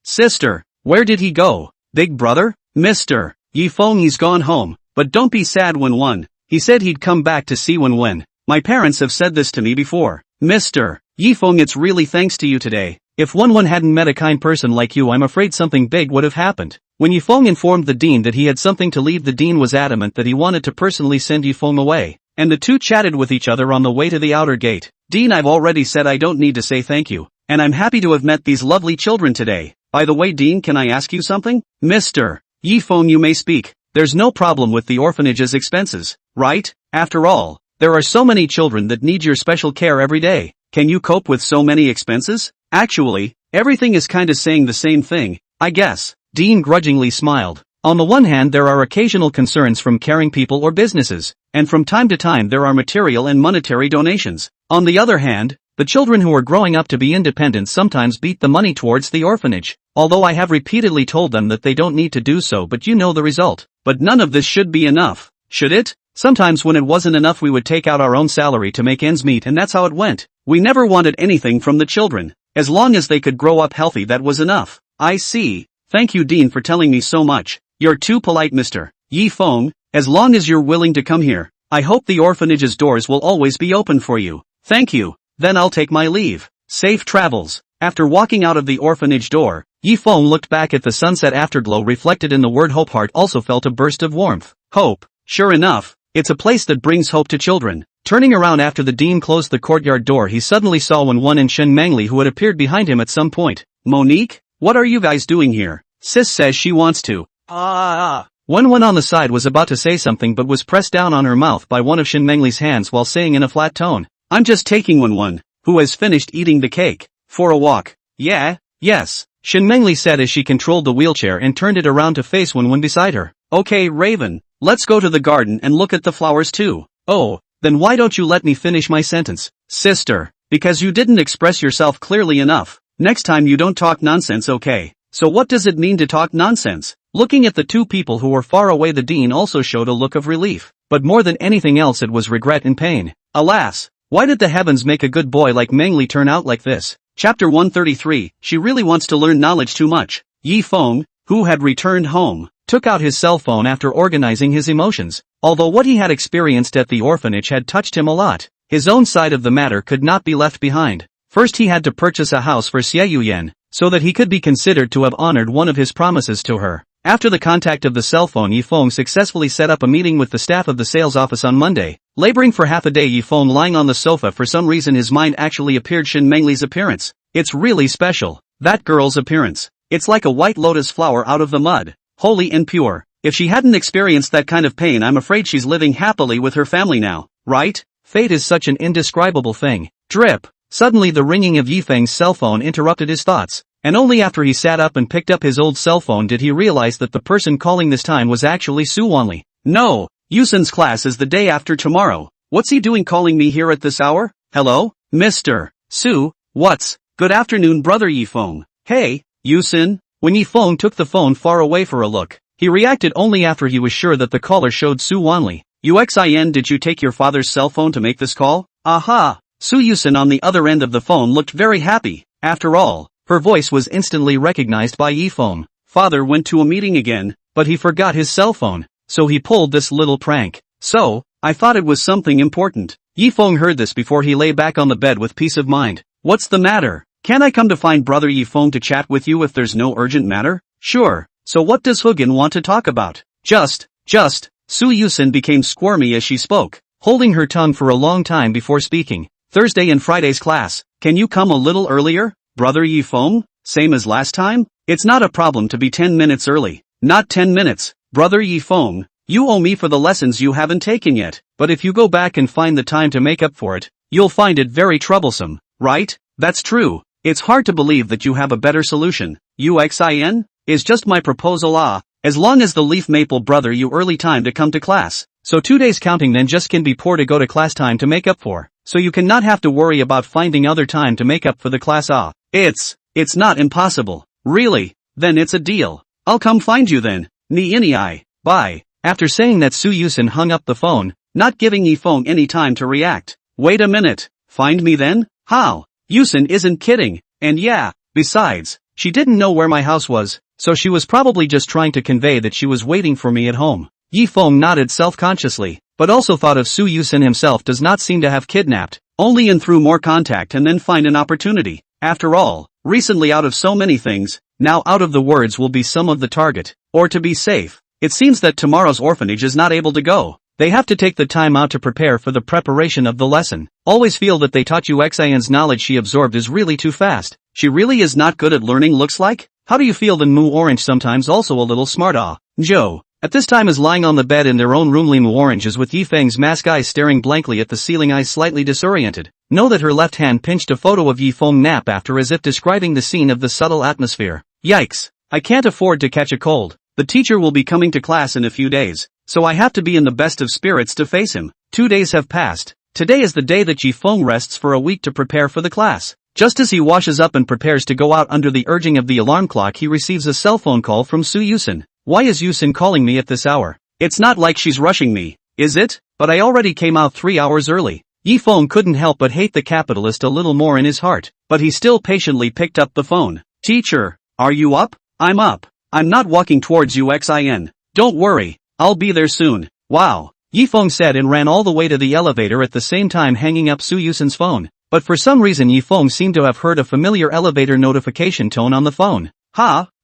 Sister. Where did he go? Big brother? Mr. Yifeng, he's gone home, but don't be sad when he said he'd come back to see when. My parents have said this to me before. Mr. Yifeng, it's really thanks to you today. If Wen hadn't met a kind person like you, I'm afraid something big would have happened. When Yifeng informed the dean that he had something to leave, the dean was adamant that he wanted to personally send Yifeng away, and the two chatted with each other on the way to the outer gate. Dean, I've already said I don't need to say thank you, and I'm happy to have met these lovely children today. By the way, Dean, can I ask you something? Mr. Yifeng, you may speak. There's no problem with the orphanage's expenses, right? After all, there are so many children that need your special care every day. Can you cope with so many expenses? Actually, everything is kinda saying the same thing, I guess. Dean grudgingly smiled. On the one hand, there are occasional concerns from caring people or businesses, and from time to time there are material and monetary donations. On the other hand, the children who are growing up to be independent sometimes beat the money towards the orphanage, although I have repeatedly told them that they don't need to do so, but you know the result. But none of this should be enough, should it? Sometimes when it wasn't enough we would take out our own salary to make ends meet, and that's how it went. We never wanted anything from the children. As long as they could grow up healthy, that was enough. I see. Thank you, Dean, for telling me so much. You're too polite, Mr. Yifeng. As long as you're willing to come here, I hope the orphanage's doors will always be open for you. Thank you. Then I'll take my leave. Safe travels. After walking out of the orphanage door, Yifeng looked back at the sunset afterglow reflected in the word hope. Heart also felt a burst of warmth. Hope. Sure enough, it's a place that brings hope to children. Turning around after the dean closed the courtyard door, he suddenly saw Wen and Shen Mengli, who had appeared behind him at some point. Monique? What are you guys doing here? Sis says she wants to. Wen on the side was about to say something but was pressed down on her mouth by one of Shen Mengli's hands while saying in a flat tone, I'm just taking Wen, who has finished eating the cake, for a walk. Yeah? Yes, Shen Mengli said as she controlled the wheelchair and turned it around to face Wen beside her. Okay, Raven, let's go to the garden and look at the flowers too. Oh, then why don't you let me finish my sentence, sister? Because you didn't express yourself clearly enough. Next time you don't talk nonsense, okay? So what does it mean to talk nonsense? Looking at the two people who were far away, the dean also showed a look of relief, but more than anything else it was regret and pain. Alas, why did the heavens make a good boy like Mengli turn out like this? Chapter 133, she really wants to learn knowledge too much. Yifeng, who had returned home, took out his cell phone after organizing his emotions. Although what he had experienced at the orphanage had touched him a lot, his own side of the matter could not be left behind. First he had to purchase a house for Xiao Yian, so that he could be considered to have honored one of his promises to her. After the contact of the cell phone, Yifeng successfully set up a meeting with the staff of the sales office on Monday. Laboring for half a day, Yifeng lying on the sofa, for some reason his mind actually appeared Shen Mengli's appearance. It's really special. That girl's appearance. It's like a white lotus flower out of the mud. Holy and pure. If she hadn't experienced that kind of pain, I'm afraid she's living happily with her family now, right? Fate is such an indescribable thing. Drip. Suddenly the ringing of Yifeng's cell phone interrupted his thoughts, and only after he sat up and picked up his old cell phone did he realize that the person calling this time was actually Suani. No, Yusen's class is the day after tomorrow. What's he doing calling me here at this hour? Hello? Mr. Su, what's? Good afternoon, brother Yifeng. Hey, Yusen. When Yifeng took the phone far away for a look, he reacted only after he was sure that the caller showed Suani. Yuxin, did you take your father's cell phone to make this call? Aha! Su Yusen on the other end of the phone looked very happy. After all, Her voice was instantly recognized by Yifeng. Father went to a meeting again, but he forgot his cell phone, so he pulled this little prank. So, I thought it was something important. Yifeng heard this before he lay back on the bed with peace of mind. What's the matter? Can I come to find brother Yifeng to chat with you if there's no urgent matter? Sure. So what does Hugin want to talk about? Just. Su Yusen became squirmy as she spoke, holding her tongue for a long time before speaking. Thursday and Friday's class. Can you come a little earlier, brother Yifeng? Same as last time? It's not a problem to be 10 minutes early. Not 10 minutes, brother Yifeng. You owe me for the lessons you haven't taken yet, but if you go back and find the time to make up for it, you'll find it very troublesome, right? That's true. It's hard to believe that you have a better solution. Yuxin? Is just my proposal as long as the leaf maple brother you early time to come to class. So 2 days counting then just can be poor to go to class time to make up for. So you cannot have to worry about finding other time to make up for the class It's not impossible. Really? Then it's a deal. I'll come find you then. Ni ini. Bye. After saying that, Su Yusen hung up the phone, not giving Yifeng any time to react. Wait a minute. Find me then? How? Yusen isn't kidding. And yeah, besides, she didn't know where my house was, so she was probably just trying to convey that she was waiting for me at home. Yifeng nodded self-consciously, but also thought of Su Yusen himself does not seem to have kidnapped, only in through more contact and then find an opportunity. After all, recently out of so many things, now out of the words will be some of the target. Or to be safe, it seems that tomorrow's orphanage is not able to go. They have to take the time out to prepare for the preparation of the lesson. Always feel that they taught you Xian's knowledge she absorbed is really too fast. She really is not good at learning looks like? How do you feel then Mu Orange sometimes also a little smart Joe. At this time is lying on the bed in their own room. Mu Orange is with Yifeng's mask eyes staring blankly at the ceiling, eyes slightly disoriented. Know that her left hand pinched a photo of Yifeng nap after as if describing the scene of the subtle atmosphere. Yikes. I can't afford to catch a cold. The teacher will be coming to class in a few days, so I have to be in the best of spirits to face him. 2 days have passed. Today is the day that Yifeng rests for a week to prepare for the class. Just as he washes up and prepares to go out under the urging of the alarm clock, he receives a cell phone call from Su Yusen. Why is Yusen calling me at this hour? It's not like she's rushing me, is it? But I already came out 3 hours early. Yifeng couldn't help but hate the capitalist a little more in his heart, but he still patiently picked up the phone. Teacher, are you up? I'm up. I'm not walking towards you Xin. Don't worry, I'll be there soon. Wow. Yifeng said and ran all the way to the elevator at the same time hanging up Su Yusen's phone. But for some reason Yifeng seemed to have heard a familiar elevator notification tone on the phone.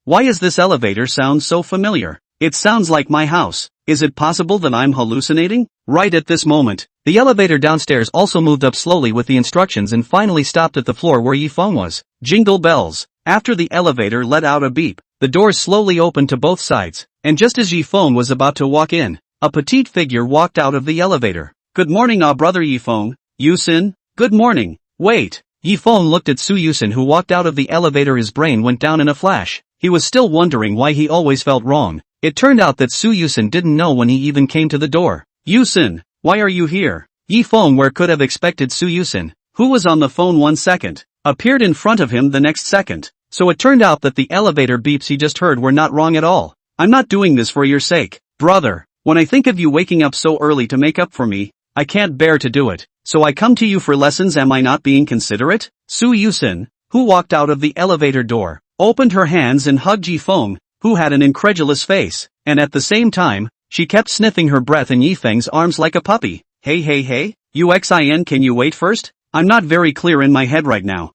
Why is this elevator sound so familiar? It sounds like my house. Is it possible that I'm hallucinating? Right at this moment, the elevator downstairs also moved up slowly with the instructions and finally stopped at the floor where Yifeng was. Jingle bells. After the elevator let out a beep, the doors slowly opened to both sides, and just as Yifeng was about to walk in, a petite figure walked out of the elevator. Good morning brother Yifeng. Yusen? Good morning. Wait. Yifeng looked at Su Yusen who walked out of the elevator. His brain went down in a flash. He was still wondering why he always felt wrong. It turned out that Su Yusen didn't know when he even came to the door. Yusen, why are you here? Yifeng, where could have expected Su Yusen, who was on the phone 1 second, appeared in front of him the next second. So it turned out that the elevator beeps he just heard were not wrong at all. I'm not doing this for your sake, brother. When I think of you waking up so early to make up for me, I can't bear to do it. So I come to you for lessons. Am I not being considerate? Su Yusen, who walked out of the elevator door, opened her hands and hugged Yifeng, who had an incredulous face, and at the same time, she kept sniffing her breath in Yifeng's arms like a puppy. Hey, Yuxin, can you wait first? I'm not very clear in my head right now.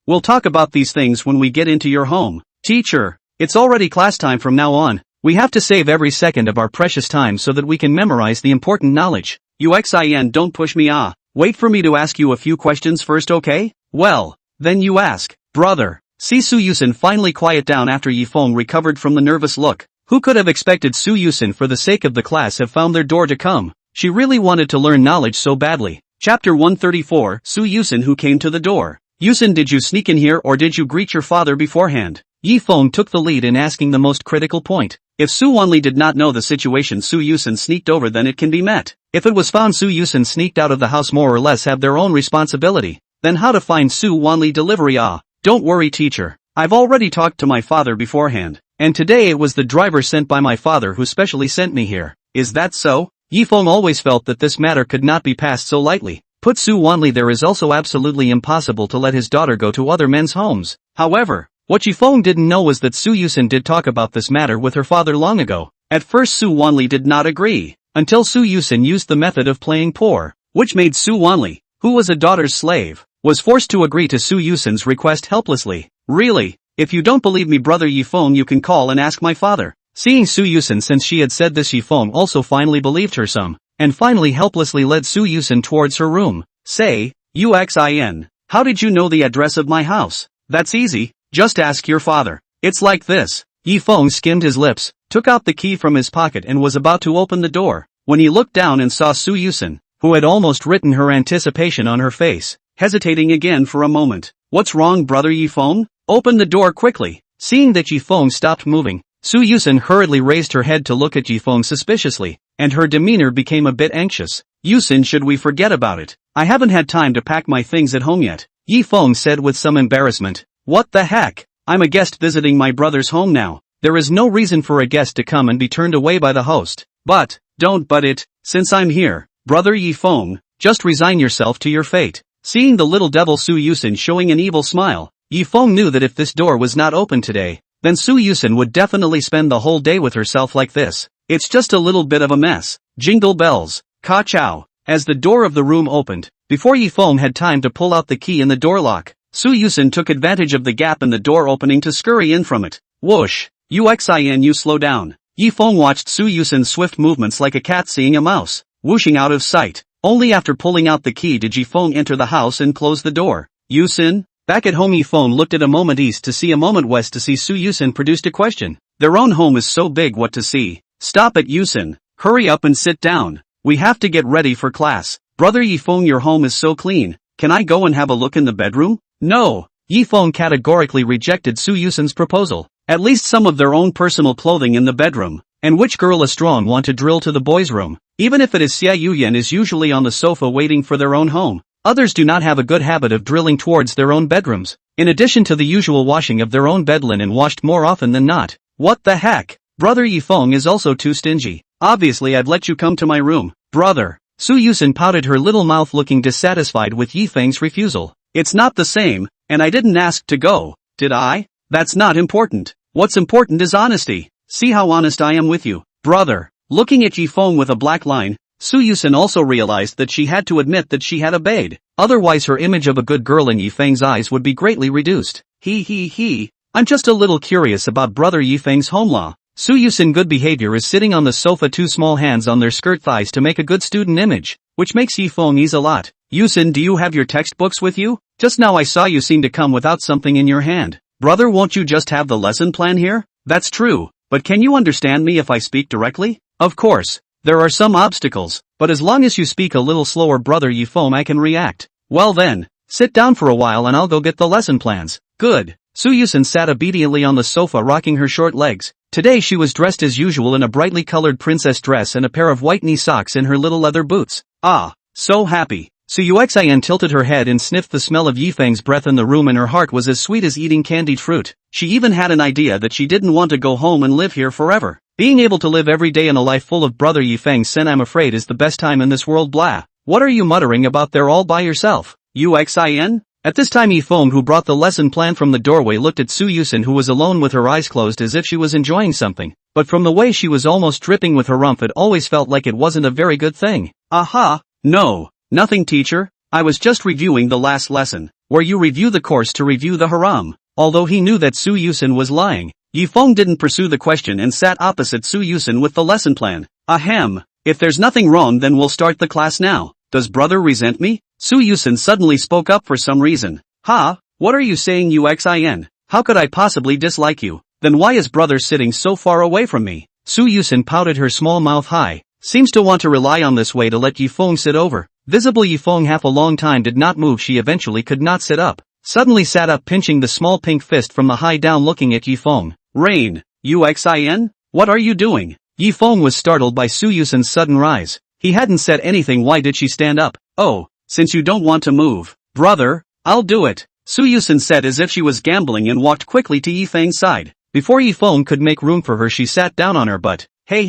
We'll talk about these things when we get into your home. Teacher, it's already class time from now on. We have to save every second of our precious time so that we can memorize the important knowledge. Yuxin, don't push me. Wait for me to ask you a few questions first, okay? Well, then you ask, brother. See Su Yusen finally quiet down after Yifeng recovered from the nervous look. Who could have expected Su Yusen for the sake of the class have found their door to come? She really wanted to learn knowledge so badly. Chapter 134, Su Yusen who came to the door. Yusen, did you sneak in here or did you greet your father beforehand? Yifeng took the lead in asking the most critical point. If Su Wanli did not know the situation Su Yusen sneaked over, then it can be met. If it was found Su Yusen sneaked out of the house, more or less have their own responsibility. Then how to find Su Wanli delivery? Don't worry teacher. I've already talked to my father beforehand. And today it was the driver sent by my father who specially sent me here. Is that so? Yifeng always felt that this matter could not be passed so lightly. put Suani there is also absolutely impossible to let his daughter go to other men's homes. However, what Yifeng didn't know was that Su Yusen did talk about this matter with her father long ago. At first Suani did not agree, until Su Yusen used the method of playing poor, which made Suani, who was a daughter's slave, was forced to agree to Su Yusen's request helplessly. Really? If you don't believe me brother Yifeng you can call and ask my father. Seeing Su Yusen since she had said this Yifeng also finally believed her some, and finally helplessly led Su Yusen towards her room. Say, Yuxin, how did you know the address of my house? That's easy, just ask your father. It's like this. Yifeng skimmed his lips, took out the key from his pocket and was about to open the door, when he looked down and saw Su Yusen, who had almost written her anticipation on her face, hesitating again for a moment. What's wrong brother Yifeng? Open the door quickly. Seeing that Yifeng stopped moving, Su Yusen hurriedly raised her head to look at Yifeng suspiciously, and her demeanor became a bit anxious. Yusen, should we forget about it? I haven't had time to pack my things at home yet, Yifeng said with some embarrassment. What the heck? I'm a guest visiting my brother's home now. There is no reason for a guest to come and be turned away by the host. But, don't but it, since I'm here, brother Yifeng, just resign yourself to your fate. Seeing the little devil Su Yusen showing an evil smile, Yifeng knew that if this door was not open today, then Su Yusen would definitely spend the whole day with herself like this. It's just a little bit of a mess. Jingle bells. Ka chow. As the door of the room opened, before Yifeng had time to pull out the key in the door lock, Su Yusen took advantage of the gap in the door opening to scurry in from it. Whoosh. Yuxin, you slow down. Yifeng watched Su Yusen's swift movements like a cat seeing a mouse, whooshing out of sight. Only after pulling out the key did Yifeng enter the house and close the door. Yusen? Back at home Yifeng looked at a moment east to see a moment west to see Su Yusen produced a question. Their own home is so big, what to see? Stop it Yusen. Hurry up and sit down. We have to get ready for class. Brother Yifeng, your home is so clean. Can I go and have a look in the bedroom? No. Yifeng categorically rejected Su Yusen's proposal. At least some of their own personal clothing in the bedroom. And which girl is strong want to drill to the boys' room? Even if it is Xiao Yian is usually on the sofa waiting for their own home. Others do not have a good habit of drilling towards their own bedrooms, in addition to the usual washing of their own bed linen washed more often than not. What the heck? Brother Yifeng is also too stingy. Obviously I'd let you come to my room, brother. Su Yusen pouted her little mouth looking dissatisfied with Yifeng's refusal. It's not the same, and I didn't ask to go, did I? That's not important. What's important is honesty. See how honest I am with you, brother. Looking at Yifeng with a black line, Su Yusen also realized that she had to admit that she had obeyed. Otherwise her image of a good girl in Yifeng's eyes would be greatly reduced. I'm just a little curious about brother Yifeng's home law. Su Yusen good behavior is sitting on the sofa, two small hands on their skirt thighs to make a good student image, which makes Yifeng ease a lot. Yusen, do you have your textbooks with you? Just now I saw you seem to come without something in your hand. Brother, won't you just have the lesson plan here? That's true, but can you understand me if I speak directly? Of course. There are some obstacles, but as long as you speak a little slower brother Yifeng I can react. Well then, sit down for a while and I'll go get the lesson plans. Good. Su Yusen sat obediently on the sofa rocking her short legs. Today she was dressed as usual in a brightly colored princess dress and a pair of white knee socks in her little leather boots. Ah, so happy. Su Yuxin tilted her head and sniffed the smell of Yifeng's breath in the room and her heart was as sweet as eating candied fruit. She even had an idea that she didn't want to go home and live here forever. Being able to live every day in a life full of brother Yifeng Sen I'm afraid is the best time in this world blah. What are you muttering about there all by yourself? Yuxin? At this time Yifeng who brought the lesson plan from the doorway looked at Su Yusen who was alone with her eyes closed as if she was enjoying something, but from the way she was almost dripping with her rump it always felt like it wasn't a very good thing. Aha, no, nothing teacher, I was just reviewing the last lesson, where you review the course to review the haram. Although he knew that Su Yusen was lying, Yifeng didn't pursue the question and sat opposite Su Yusen with the lesson plan. Ahem, if there's nothing wrong then we'll start the class now. Does brother resent me? Su Yusen suddenly spoke up for some reason. Ha, what are you saying Yuxin? How could I possibly dislike you? Then why is brother sitting so far away from me? Su Yusen pouted her small mouth high. Seems to want to rely on this way to let Yifeng sit over. Visible Yifeng half a long time did not move. She eventually could not sit up. Suddenly sat up pinching the small pink fist from the high down looking at Yifeng. Rain, Yuxin? What are you doing? Yifeng was startled by Su Yusen's sudden rise. He hadn't said anything. Why did she stand up? Oh, since you don't want to move. Brother, I'll do it. Su Yusen said as if she was gambling and walked quickly to Yifeng's side. Before Yifeng could make room for her she sat down on her butt. Hey,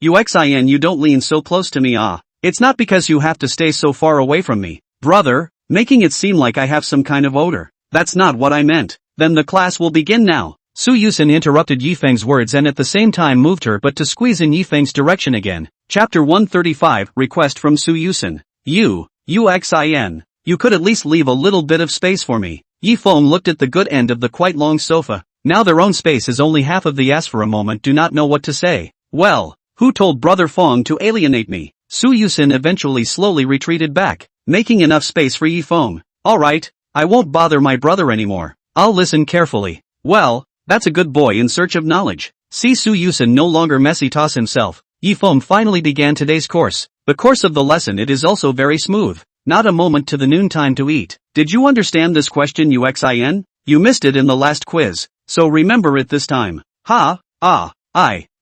Yuxin, you don't lean so close to me. It's not because you have to stay so far away from me, brother, making it seem like I have some kind of odor. That's not what I meant. Then the class will begin now. Su Yusen interrupted Yifeng's words and at the same time moved her but to squeeze in Yifeng's direction again. Chapter 135, Request from Su Yusen. Yuxin. You could at least leave a little bit of space for me. Yifeng looked at the good end of the quite long sofa. Now their own space is only half of the ass. For a moment do not know what to say. Well, who told Brother Feng to alienate me? Su Yusen eventually slowly retreated back, making enough space for Yifeng. Alright, I won't bother my brother anymore. I'll listen carefully. Well, that's a good boy in search of knowledge. See Su Yusen no longer messy toss himself. Yifeng finally began today's course. The course of the lesson it is also very smooth. Not a moment to the noontime to eat. Did you understand this question Yuxin? You missed it in the last quiz, so remember it this time. I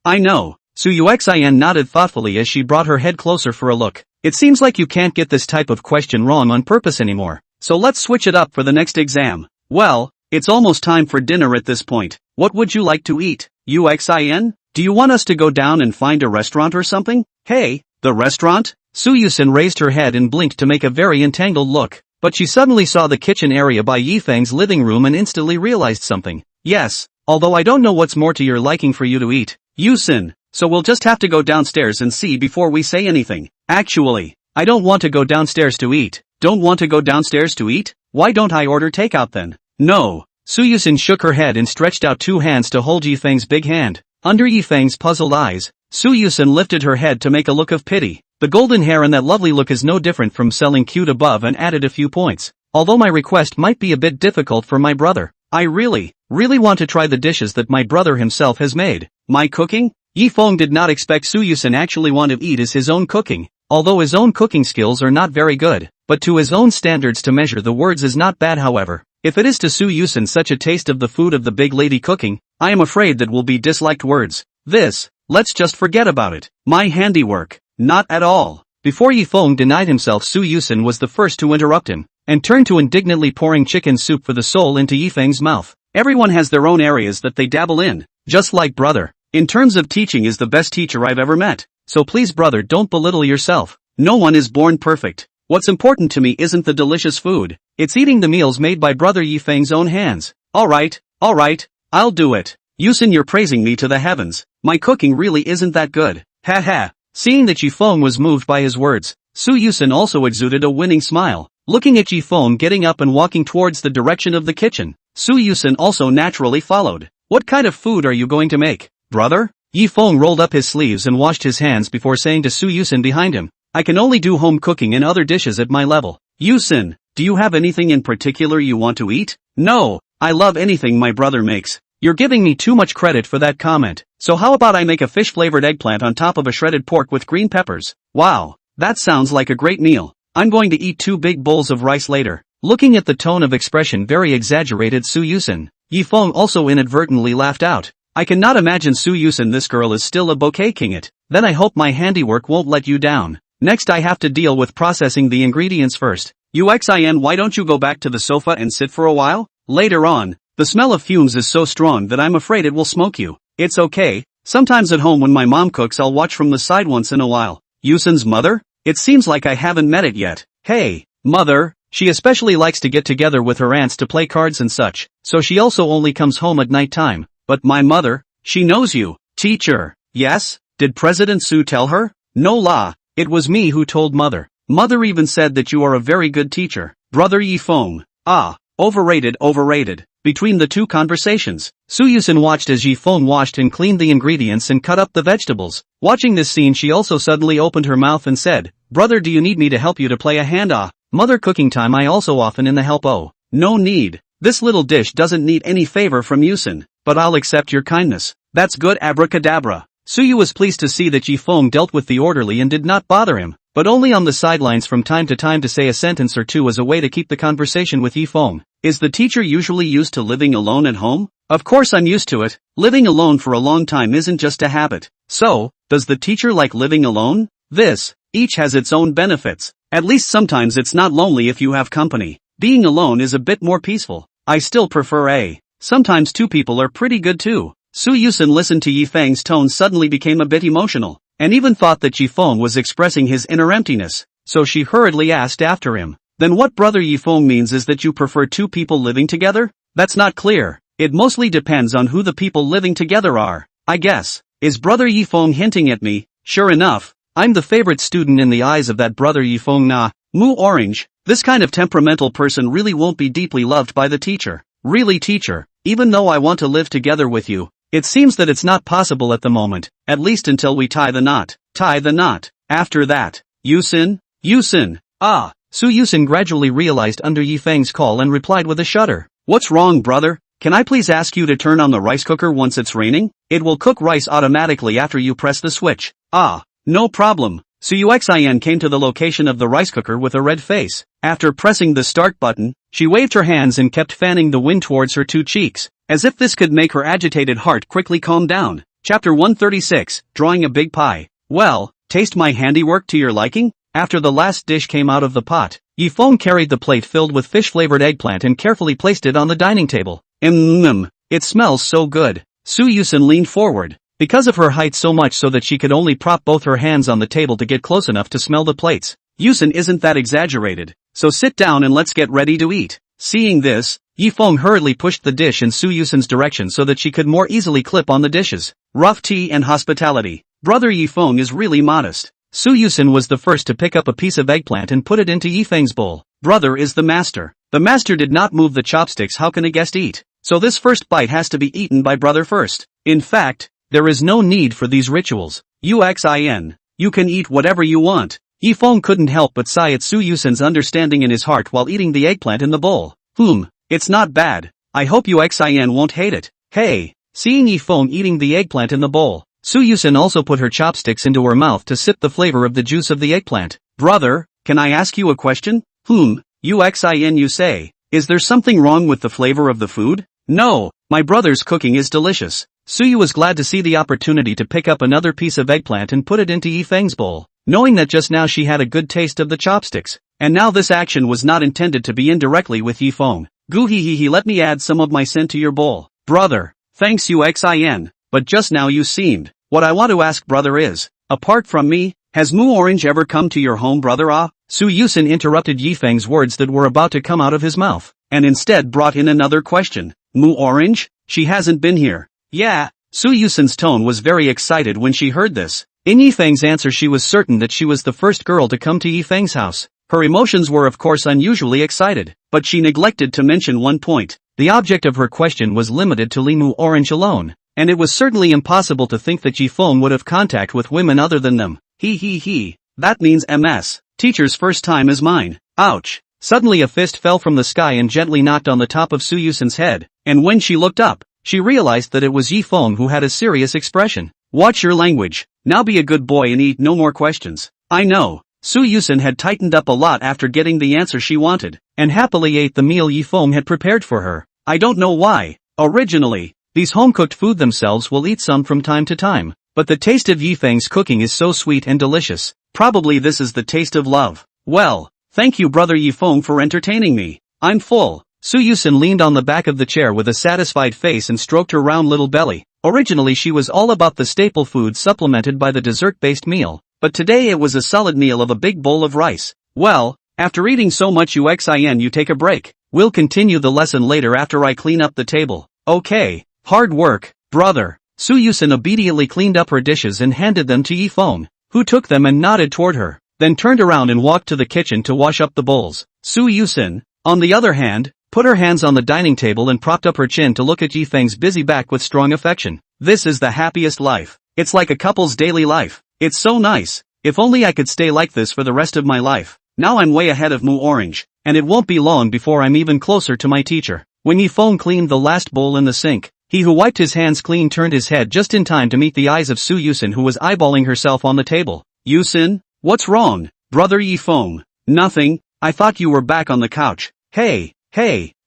know. Su Yuxin nodded thoughtfully as she brought her head closer for a look. It seems like you can't get this type of question wrong on purpose anymore, so let's switch it up for the next exam. Well, it's almost time for dinner at this point. What would you like to eat, Yuxin? Do you want us to go down and find a restaurant or something? Hey, the restaurant? Su Yusen raised her head and blinked to make a very entangled look, but she suddenly saw the kitchen area by Yifeng's living room and instantly realized something. Yes, although I don't know what's more to your liking for you to eat, Yusen, so we'll just have to go downstairs and see before we say anything. Actually, I don't want to go downstairs to eat. Don't want to go downstairs to eat? Why don't I order takeout then? No. Su Yusen shook her head and stretched out two hands to hold Yifeng's big hand. Under Yifeng's puzzled eyes, Su Yusen lifted her head to make a look of pity. The golden hair and that lovely look is no different from selling cute above and added a few points. Although my request might be a bit difficult for my brother, I really want to try the dishes that my brother himself has made. My cooking? Yifeng did not expect Su Yusen actually want to eat his own cooking, although his own cooking skills are not very good, but to his own standards to measure the words is not bad. However, if it is to Su Yusen such a taste of the food of the big lady cooking, I am afraid that will be disliked words. Let's just forget about it. My handiwork. Not at all. Before Yifeng denied himself, Su Yusen was the first to interrupt him, and turned to indignantly pouring chicken soup for the soul into Yifeng's mouth. Everyone has their own areas that they dabble in, just like brother. In terms of teaching is the best teacher I've ever met, so please brother don't belittle yourself. No one is born perfect. What's important to me isn't the delicious food, it's eating the meals made by brother Yifeng's own hands. Alright, I'll do it. Yusen, you're praising me to the heavens. My cooking really isn't that good. Haha. Seeing that Yifeng was moved by his words, Su Yusen also exuded a winning smile. Looking at Yifeng getting up and walking towards the direction of the kitchen, Su Yusen also naturally followed. What kind of food are you going to make, brother? Yifeng rolled up his sleeves and washed his hands before saying to Su Yusen behind him, I can only do home cooking and other dishes at my level. Yusen, do you have anything in particular you want to eat? No, I love anything my brother makes. You're giving me too much credit for that comment, so how about I make a fish-flavored eggplant on top of a shredded pork with green peppers? Wow, that sounds like a great meal. I'm going to eat 2 big bowls of rice later. Looking at the tone of expression very exaggerated Su Yusen, Yifeng also inadvertently laughed out. I cannot imagine Su Yusen, this girl is still a bouquet king it. Then I hope my handiwork won't let you down. Next I have to deal with processing the ingredients first. Yuxin, why don't you go back to the sofa and sit for a while? Later on. The smell of fumes is so strong that I'm afraid it will smoke you. It's okay, sometimes at home when my mom cooks I'll watch from the side once in a while. Yusen's mother? It seems like I haven't met it yet. Hey, mother, she especially likes to get together with her aunts to play cards and such, so she also only comes home at night time. But my mother, she knows you. Teacher, yes? Did President Su tell her? No la, it was me who told mother. Mother even said that you are a very good teacher. Brother Yifeng. Overrated. Between the two conversations, Su Yusen watched as Yifeng washed and cleaned the ingredients and cut up the vegetables. Watching this scene, she also suddenly opened her mouth and said, Brother, do you need me to help you to play a hand? Mother, cooking time I also often in the help. Oh, no need. This little dish doesn't need any favor from Yusen, but I'll accept your kindness. That's good, abracadabra. Su Yu was pleased to see that Yifeng dealt with the orderly and did not bother him, but only on the sidelines from time to time to say a sentence or two as a way to keep the conversation with Yifeng. Is the teacher usually used to living alone at home? Of course I'm used to it. Living alone for a long time isn't just a habit. So, does the teacher like living alone? Each has its own benefits. At least sometimes it's not lonely if you have company. Being alone is a bit more peaceful. I still prefer sometimes 2 people are pretty good too. Su Yusen listened to Yifeng's tone, suddenly became a bit emotional, and even thought that Yifeng was expressing his inner emptiness, so she hurriedly asked after him. Then what brother Yifeng means is that you prefer two people living together? That's not clear. It mostly depends on who the people living together are, I guess. Is brother Yifeng hinting at me? Sure enough, I'm the favorite student in the eyes of that brother Yifeng na. Mu Orange, this kind of temperamental person really won't be deeply loved by the teacher. Really teacher, even though I want to live together with you, it seems that it's not possible at the moment, at least until we tie the knot. Tie the knot. After that, Yusen? Yusen. Ah. Su Yusen gradually realized under Yifeng's call and replied with a shudder. What's wrong, brother? Can I please ask you to turn on the rice cooker once it's raining? It will cook rice automatically after you press the switch. Ah. No problem. Su Yuxian came to the location of the rice cooker with a red face. After pressing the start button, she waved her hands and kept fanning the wind towards her two cheeks, as if this could make her agitated heart quickly calm down. Chapter 136, Drawing a Big Pie. Well, taste my handiwork to your liking? After the last dish came out of the pot, Yifeng carried the plate filled with fish-flavored eggplant and carefully placed it on the dining table. It smells so good. Su Yusen leaned forward, because of her height so much so that she could only prop both her hands on the table to get close enough to smell the plates. Yusen isn't that exaggerated, so sit down and let's get ready to eat. Seeing this, Yifeng hurriedly pushed the dish in Su Yusen's direction so that she could more easily clip on the dishes. Rough tea and hospitality. Brother Yifeng is really modest. Su Yusen was the first to pick up a piece of eggplant and put it into Yifeng's bowl. Brother is the master. The master did not move the chopsticks. How can a guest eat? So this first bite has to be eaten by brother first. In fact, there is no need for these rituals. Yuxin. You can eat whatever you want. Yifeng couldn't help but sigh at Su Yusen's understanding in his heart while eating the eggplant in the bowl. It's not bad. I hope Yuxin won't hate it. Hey. Seeing Yifeng eating the eggplant in the bowl, Su Yusen also put her chopsticks into her mouth to sip the flavor of the juice of the eggplant. Brother, can I ask you a question? Yuxin, you say. Is there something wrong with the flavor of the food? No, my brother's cooking is delicious. Suyu was glad to see the opportunity to pick up another piece of eggplant and put it into Yifeng's bowl, knowing that just now she had a good taste of the chopsticks, and now this action was not intended to be indirectly with Yifeng. Goohehehe, let me add some of my scent to your bowl. Brother, thanks Yuxin, but just now you seemed. What I want to ask brother is, apart from me, has Mu Orange ever come to your home brother? Su Yusen interrupted Yifeng's words that were about to come out of his mouth, and instead brought in another question. Mu Orange? She hasn't been here. Yeah. Su Yusen's tone was very excited when she heard this. In Yifeng's answer she was certain that she was the first girl to come to Yifeng's house. Her emotions were of course unusually excited, but she neglected to mention one point. The object of her question was limited to Mu Orange alone, and it was certainly impossible to think that Yifeng would have contact with women other than them. That means MS. Teacher's first time is mine. Ouch. Suddenly a fist fell from the sky and gently knocked on the top of Su Yusen's head, and when she looked up, she realized that it was Yifeng who had a serious expression. Watch your language. Now be a good boy and eat no more questions. I know. Su Yusen had tightened up a lot after getting the answer she wanted, and happily ate the meal Yifeng had prepared for her. I don't know why. Originally, these home-cooked food themselves will eat some from time to time, but the taste of Yifeng's cooking is so sweet and delicious. Probably this is the taste of love. Well, thank you brother Yifeng for entertaining me. I'm full. Su Yusen leaned on the back of the chair with a satisfied face and stroked her round little belly. Originally she was all about the staple food supplemented by the dessert-based meal, but today it was a solid meal of a big bowl of rice. Well, after eating so much Yuxin, you take a break. We'll continue the lesson later after I clean up the table. Okay. Hard work, brother. Su Yusen obediently cleaned up her dishes and handed them to Yifeng, who took them and nodded toward her, then turned around and walked to the kitchen to wash up the bowls. Su Yusen, on the other hand, put her hands on the dining table and propped up her chin to look at Yifeng's busy back with strong affection. This is the happiest life. It's like a couple's daily life. It's so nice. If only I could stay like this for the rest of my life. Now I'm way ahead of Mu Orange, and it won't be long before I'm even closer to my teacher. When Yifeng cleaned the last bowl in the sink, he who wiped his hands clean turned his head just in time to meet the eyes of Su Yusen, who was eyeballing herself on the table. Yusen? What's wrong? Brother Yifeng? Nothing. I thought you were back on the couch. Hey,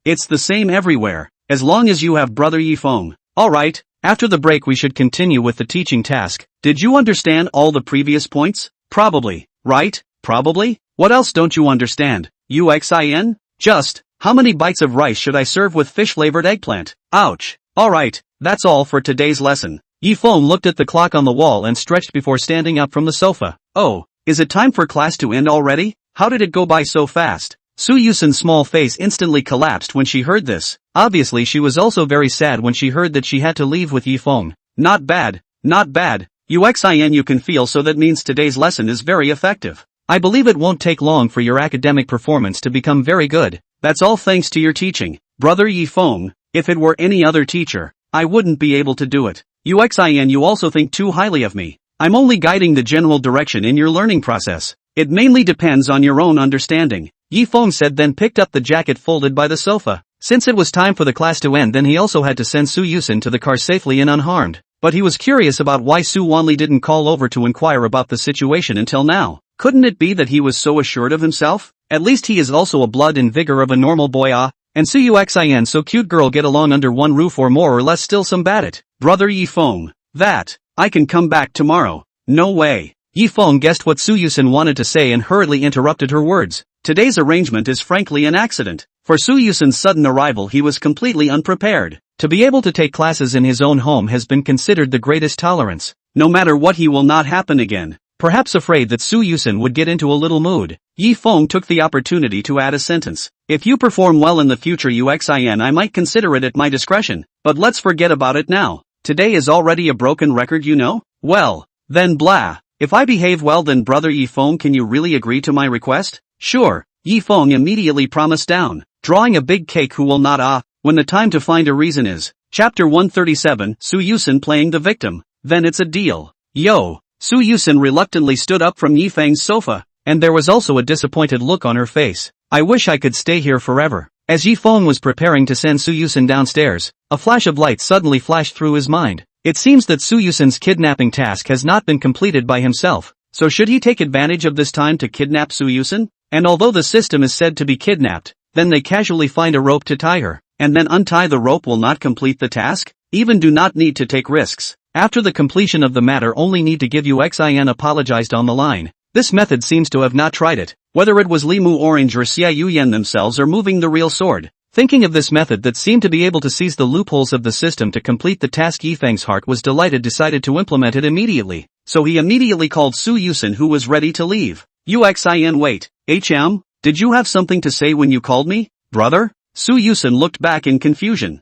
it's the same everywhere, as long as you have brother Yifeng. Alright, after the break we should continue with the teaching task. Did you understand all the previous points? Probably, right? Probably? What else don't you understand? Yuxin? Just, how many bites of rice should I serve with fish-flavored eggplant? Ouch. Alright, that's all for today's lesson. Yifeng looked at the clock on the wall and stretched before standing up from the sofa. Oh, is it time for class to end already? How did it go by so fast? Su Yusen's small face instantly collapsed when she heard this. Obviously she was also very sad when she heard that she had to leave with Yifeng. Not bad, not bad. Yuxin you can feel, so that means today's lesson is very effective. I believe it won't take long for your academic performance to become very good. That's all thanks to your teaching. Brother Yifeng, if it were any other teacher, I wouldn't be able to do it. Yuxin you also think too highly of me. I'm only guiding the general direction in your learning process. It mainly depends on your own understanding. Yifeng said, then picked up the jacket folded by the sofa. Since it was time for the class to end, then he also had to send Su Yusen to the car safely and unharmed. But he was curious about why Suani didn't call over to inquire about the situation until now. Couldn't it be that he was so assured of himself? At least he is also a blood and vigor of a normal boy, and Su Yuxin so cute girl get along under one roof, or more or less still some bad it. Brother Yifeng, that, I can come back tomorrow. No way. Yifeng guessed what Su Yusen wanted to say and hurriedly interrupted her words. Today's arrangement is frankly an accident. For Su Yusen's sudden arrival he was completely unprepared. To be able to take classes in his own home has been considered the greatest tolerance. No matter what, he will not happen again. Perhaps afraid that Su Yusen would get into a little mood, Yifeng took the opportunity to add a sentence. If you perform well in the future Yuxin, I might consider it at my discretion, but let's forget about it now. Today is already a broken record, you know? Well, then blah. If I behave well, then brother Yifeng, can you really agree to my request? Sure, Yifeng immediately promised down, drawing a big cake. Who will not when the time to find a reason is. Chapter 137, Su Yusen playing the victim. Then it's a deal. Yo. Su Yusen reluctantly stood up from Yifeng's sofa, and there was also a disappointed look on her face. I wish I could stay here forever. As Yifeng was preparing to send Su Yusen downstairs, a flash of light suddenly flashed through his mind. It seems that Su Yusen's kidnapping task has not been completed by himself, so should he take advantage of this time to kidnap Su Yusen? And although the system is said to be kidnapped, then they casually find a rope to tie her, and then untie the rope will not complete the task? Even do not need to take risks. After the completion of the matter only need to give Yuxin apologized on the line. This method seems to have not tried it, whether it was Limu Orange or Xiao Yian themselves or moving the real sword. Thinking of this method that seemed to be able to seize the loopholes of the system to complete the task, Yifeng's heart was delighted, decided to implement it immediately. So he immediately called Su Yusen, who was ready to leave. Yuxin, wait, did you have something to say when you called me, brother? Su Yusen looked back in confusion.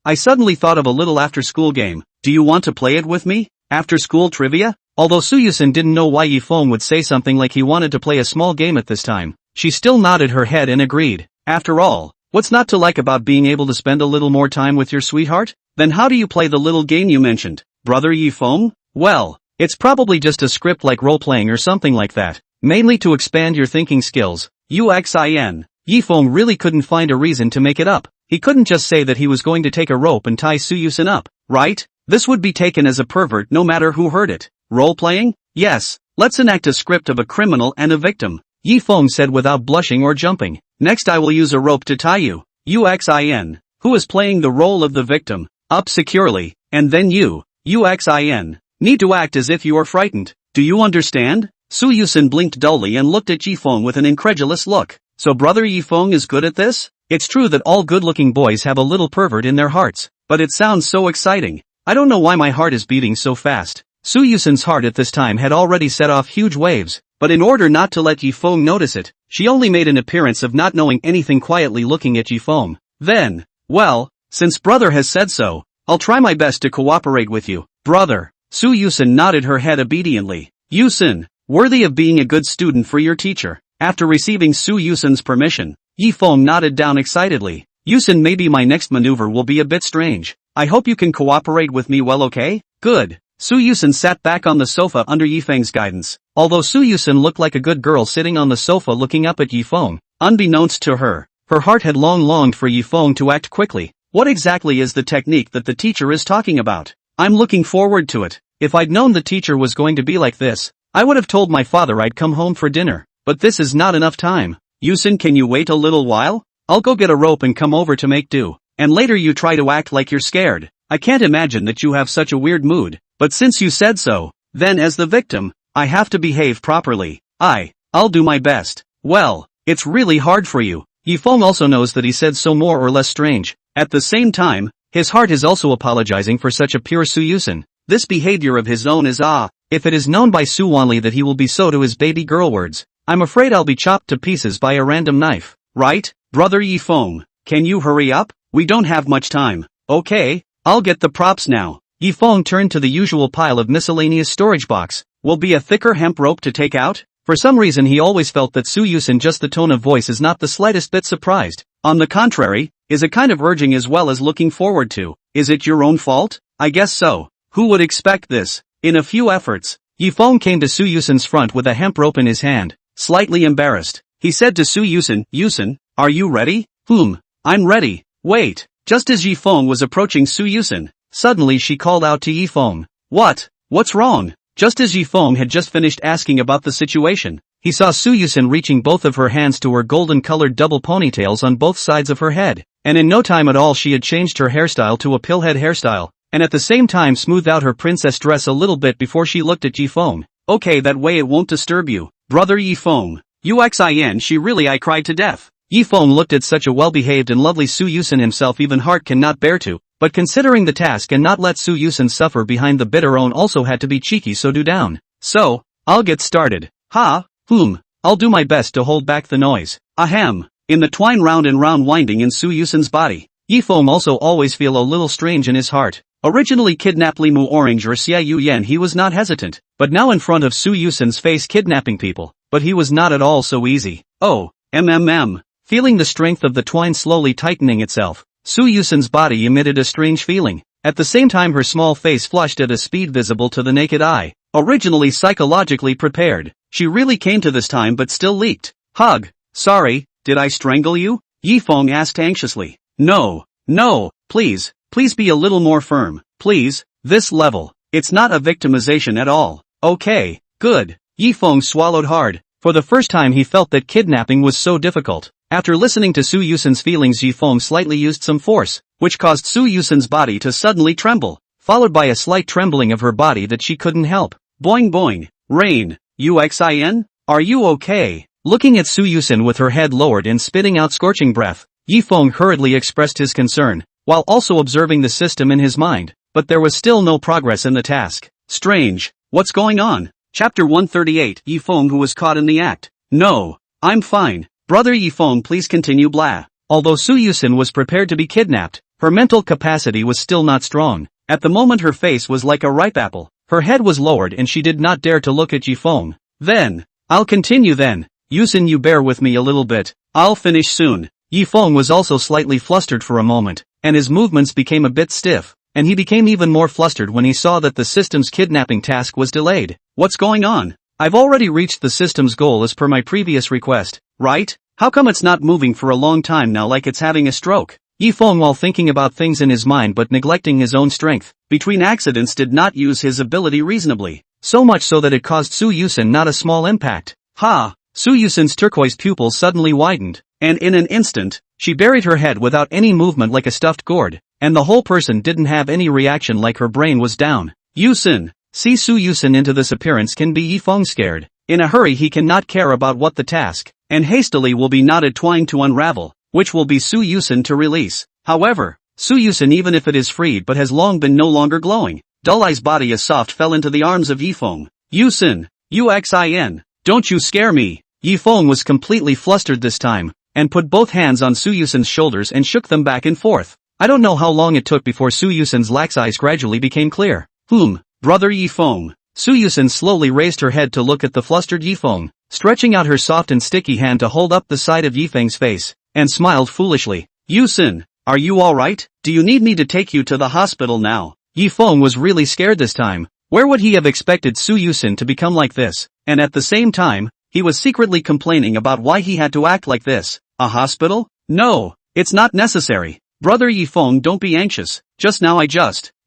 I suddenly thought of a little after-school game. Do you want to play it with me? After-school trivia? Although Su Yusen didn't know why Yifeng would say something like he wanted to play a small game at this time, she still nodded her head and agreed. After all, what's not to like about being able to spend a little more time with your sweetheart? Then how do you play the little game you mentioned, brother Yifeng? Well, it's probably just a script like role-playing or something like that, mainly to expand your thinking skills. Yuxin. Yifeng really couldn't find a reason to make it up. He couldn't just say that he was going to take a rope and tie Su Yusen up, right? This would be taken as a pervert no matter who heard it. Role-playing? Yes, let's enact a script of a criminal and a victim, Yifeng said without blushing or jumping. Next I will use a rope to tie you, Yuxin, who is playing the role of the victim, up securely, and then you, Yuxin, need to act as if you are frightened. Do you understand? Su Yusen blinked dully and looked at Yifeng with an incredulous look. So brother Yifeng is good at this? It's true that all good-looking boys have a little pervert in their hearts, but it sounds so exciting. I don't know why my heart is beating so fast. Su Yusen's heart at this time had already set off huge waves, but in order not to let Yifeng notice it, she only made an appearance of not knowing anything, quietly looking at Yifeng. Then, well, since brother has said so, I'll try my best to cooperate with you, brother. Su Yusen nodded her head obediently. Yusen, worthy of being a good student for your teacher. After receiving Su Yusen's permission, Yifeng nodded down excitedly. Yusen, maybe my next maneuver will be a bit strange. I hope you can cooperate with me well, okay? Good. Su Yusen sat back on the sofa under Yifeng's guidance. Although Su Yusen looked like a good girl sitting on the sofa looking up at Yifeng, unbeknownst to her, her heart had long longed for Yifeng to act quickly. What exactly is the technique that the teacher is talking about? I'm looking forward to it. If I'd known the teacher was going to be like this, I would have told my father I'd come home for dinner. But this is not enough time. Yusen, can you wait a little while? I'll go get a rope and come over to make do. And later you try to act like you're scared. I can't imagine that you have such a weird mood, but since you said so, then as the victim, I have to behave properly. I'll do my best. Well, it's really hard for you. Yifeng also knows that he said so more or less strange. At the same time, his heart is also apologizing for such a pure Su Yusen. This behavior of his own is if it is known by Suani that he will be so to his baby girl words, I'm afraid I'll be chopped to pieces by a random knife. Right, brother Yifeng, can you hurry up? We don't have much time. Okay, I'll get the props now. Yifeng turned to the usual pile of miscellaneous storage box. Will be a thicker hemp rope to take out? For some reason he always felt that Su Yusen just the tone of voice is not the slightest bit surprised. On the contrary, is a kind of urging as well as looking forward to. Is it your own fault? I guess so. Who would expect this? In a few efforts, Yifeng came to Su Yusen's front with a hemp rope in his hand. Slightly embarrassed, he said to Su Yusen, Yusen, are you ready? I'm ready. Wait. Just as Yifeng was approaching Su Yusen, suddenly she called out to Yifeng. What's wrong? Just as Yifeng had just finished asking about the situation, he saw Su Yusen reaching both of her hands to her golden-colored double ponytails on both sides of her head, and in no time at all she had changed her hairstyle to a pillhead hairstyle, and at the same time smoothed out her princess dress a little bit before she looked at Yifeng. Okay, that way it won't disturb you, brother Yifeng. Yuxin, she really I cried to death. Yifeng looked at such a well-behaved and lovely Su Yusen himself even heart cannot bear to, but considering the task and not let Su Yusen suffer behind the bitter own also had to be cheeky so do down. So, I'll get started. I'll do my best to hold back the noise. Ahem. In the twine round and round winding in Su Yusen's body, Yifeng also always feel a little strange in his heart. Originally kidnapped Limu Orange or Xiao Yian he was not hesitant, but now in front of Su Yusen's face kidnapping people, but he was not at all so easy. Feeling the strength of the twine slowly tightening itself, Su Yusen's body emitted a strange feeling. At the same time her small face flushed at a speed visible to the naked eye. Originally psychologically prepared, she really came to this time but still leaked. Sorry, did I strangle you? Yifeng asked anxiously. No, please be a little more firm, please, this level, it's not a victimization at all. Okay, good. Yifeng swallowed hard. For the first time he felt that kidnapping was so difficult. After listening to Su Yusen's feelings Yifeng slightly used some force, which caused Su Yusen's body to suddenly tremble, followed by a slight trembling of her body that she couldn't help. Boing boing. Rain. Yuxin? Are you okay? Looking at Su Yusen with her head lowered and spitting out scorching breath, Yifeng hurriedly expressed his concern, while also observing the system in his mind, but there was still no progress in the task. Strange. What's going on? Chapter 138 Yifeng who was caught in the act. No. I'm fine. Brother Yifeng please continue blah. Although Su Yusen was prepared to be kidnapped, her mental capacity was still not strong. At the moment her face was like a ripe apple, her head was lowered and she did not dare to look at Yifeng. Then, I'll continue then. Yusen you bear with me a little bit, I'll finish soon. Yifeng was also slightly flustered for a moment, and his movements became a bit stiff, and he became even more flustered when he saw that the system's kidnapping task was delayed. What's going on? I've already reached the system's goal as per my previous request, right? How come it's not moving for a long time now like it's having a stroke? Yifeng while thinking about things in his mind but neglecting his own strength, between accidents did not use his ability reasonably, so much so that it caused Su Yusen not a small impact. Su Yusen's turquoise pupils suddenly widened, and in an instant, she buried her head without any movement like a stuffed gourd, and the whole person didn't have any reaction like her brain was down. Yusen. See Su Yusen into this appearance can be Yifeng scared. In a hurry he cannot care about what the task, and hastily will be knotted twine to unravel, which will be Su Yusen to release. However, Su Yusen even if it is freed but has long been no longer glowing. Dull Eye's body as soft fell into the arms of Yifeng. Yusen. Yuxin. Don't you scare me. Yifeng was completely flustered this time, and put both hands on Su Yusen's shoulders and shook them back and forth. I don't know how long it took before Su Yusen's lax eyes gradually became clear. Brother Yifeng. Su Yusen slowly raised her head to look at the flustered Yifeng, stretching out her soft and sticky hand to hold up the side of Yifeng's face, and smiled foolishly. Yusen, are you alright? Do you need me to take you to the hospital now? Yifeng was really scared this time. Where would he have expected Su Yusen to become like this? And at the same time, he was secretly complaining about why he had to act like this. A hospital? No, it's not necessary. Brother Yifeng don't be anxious, just now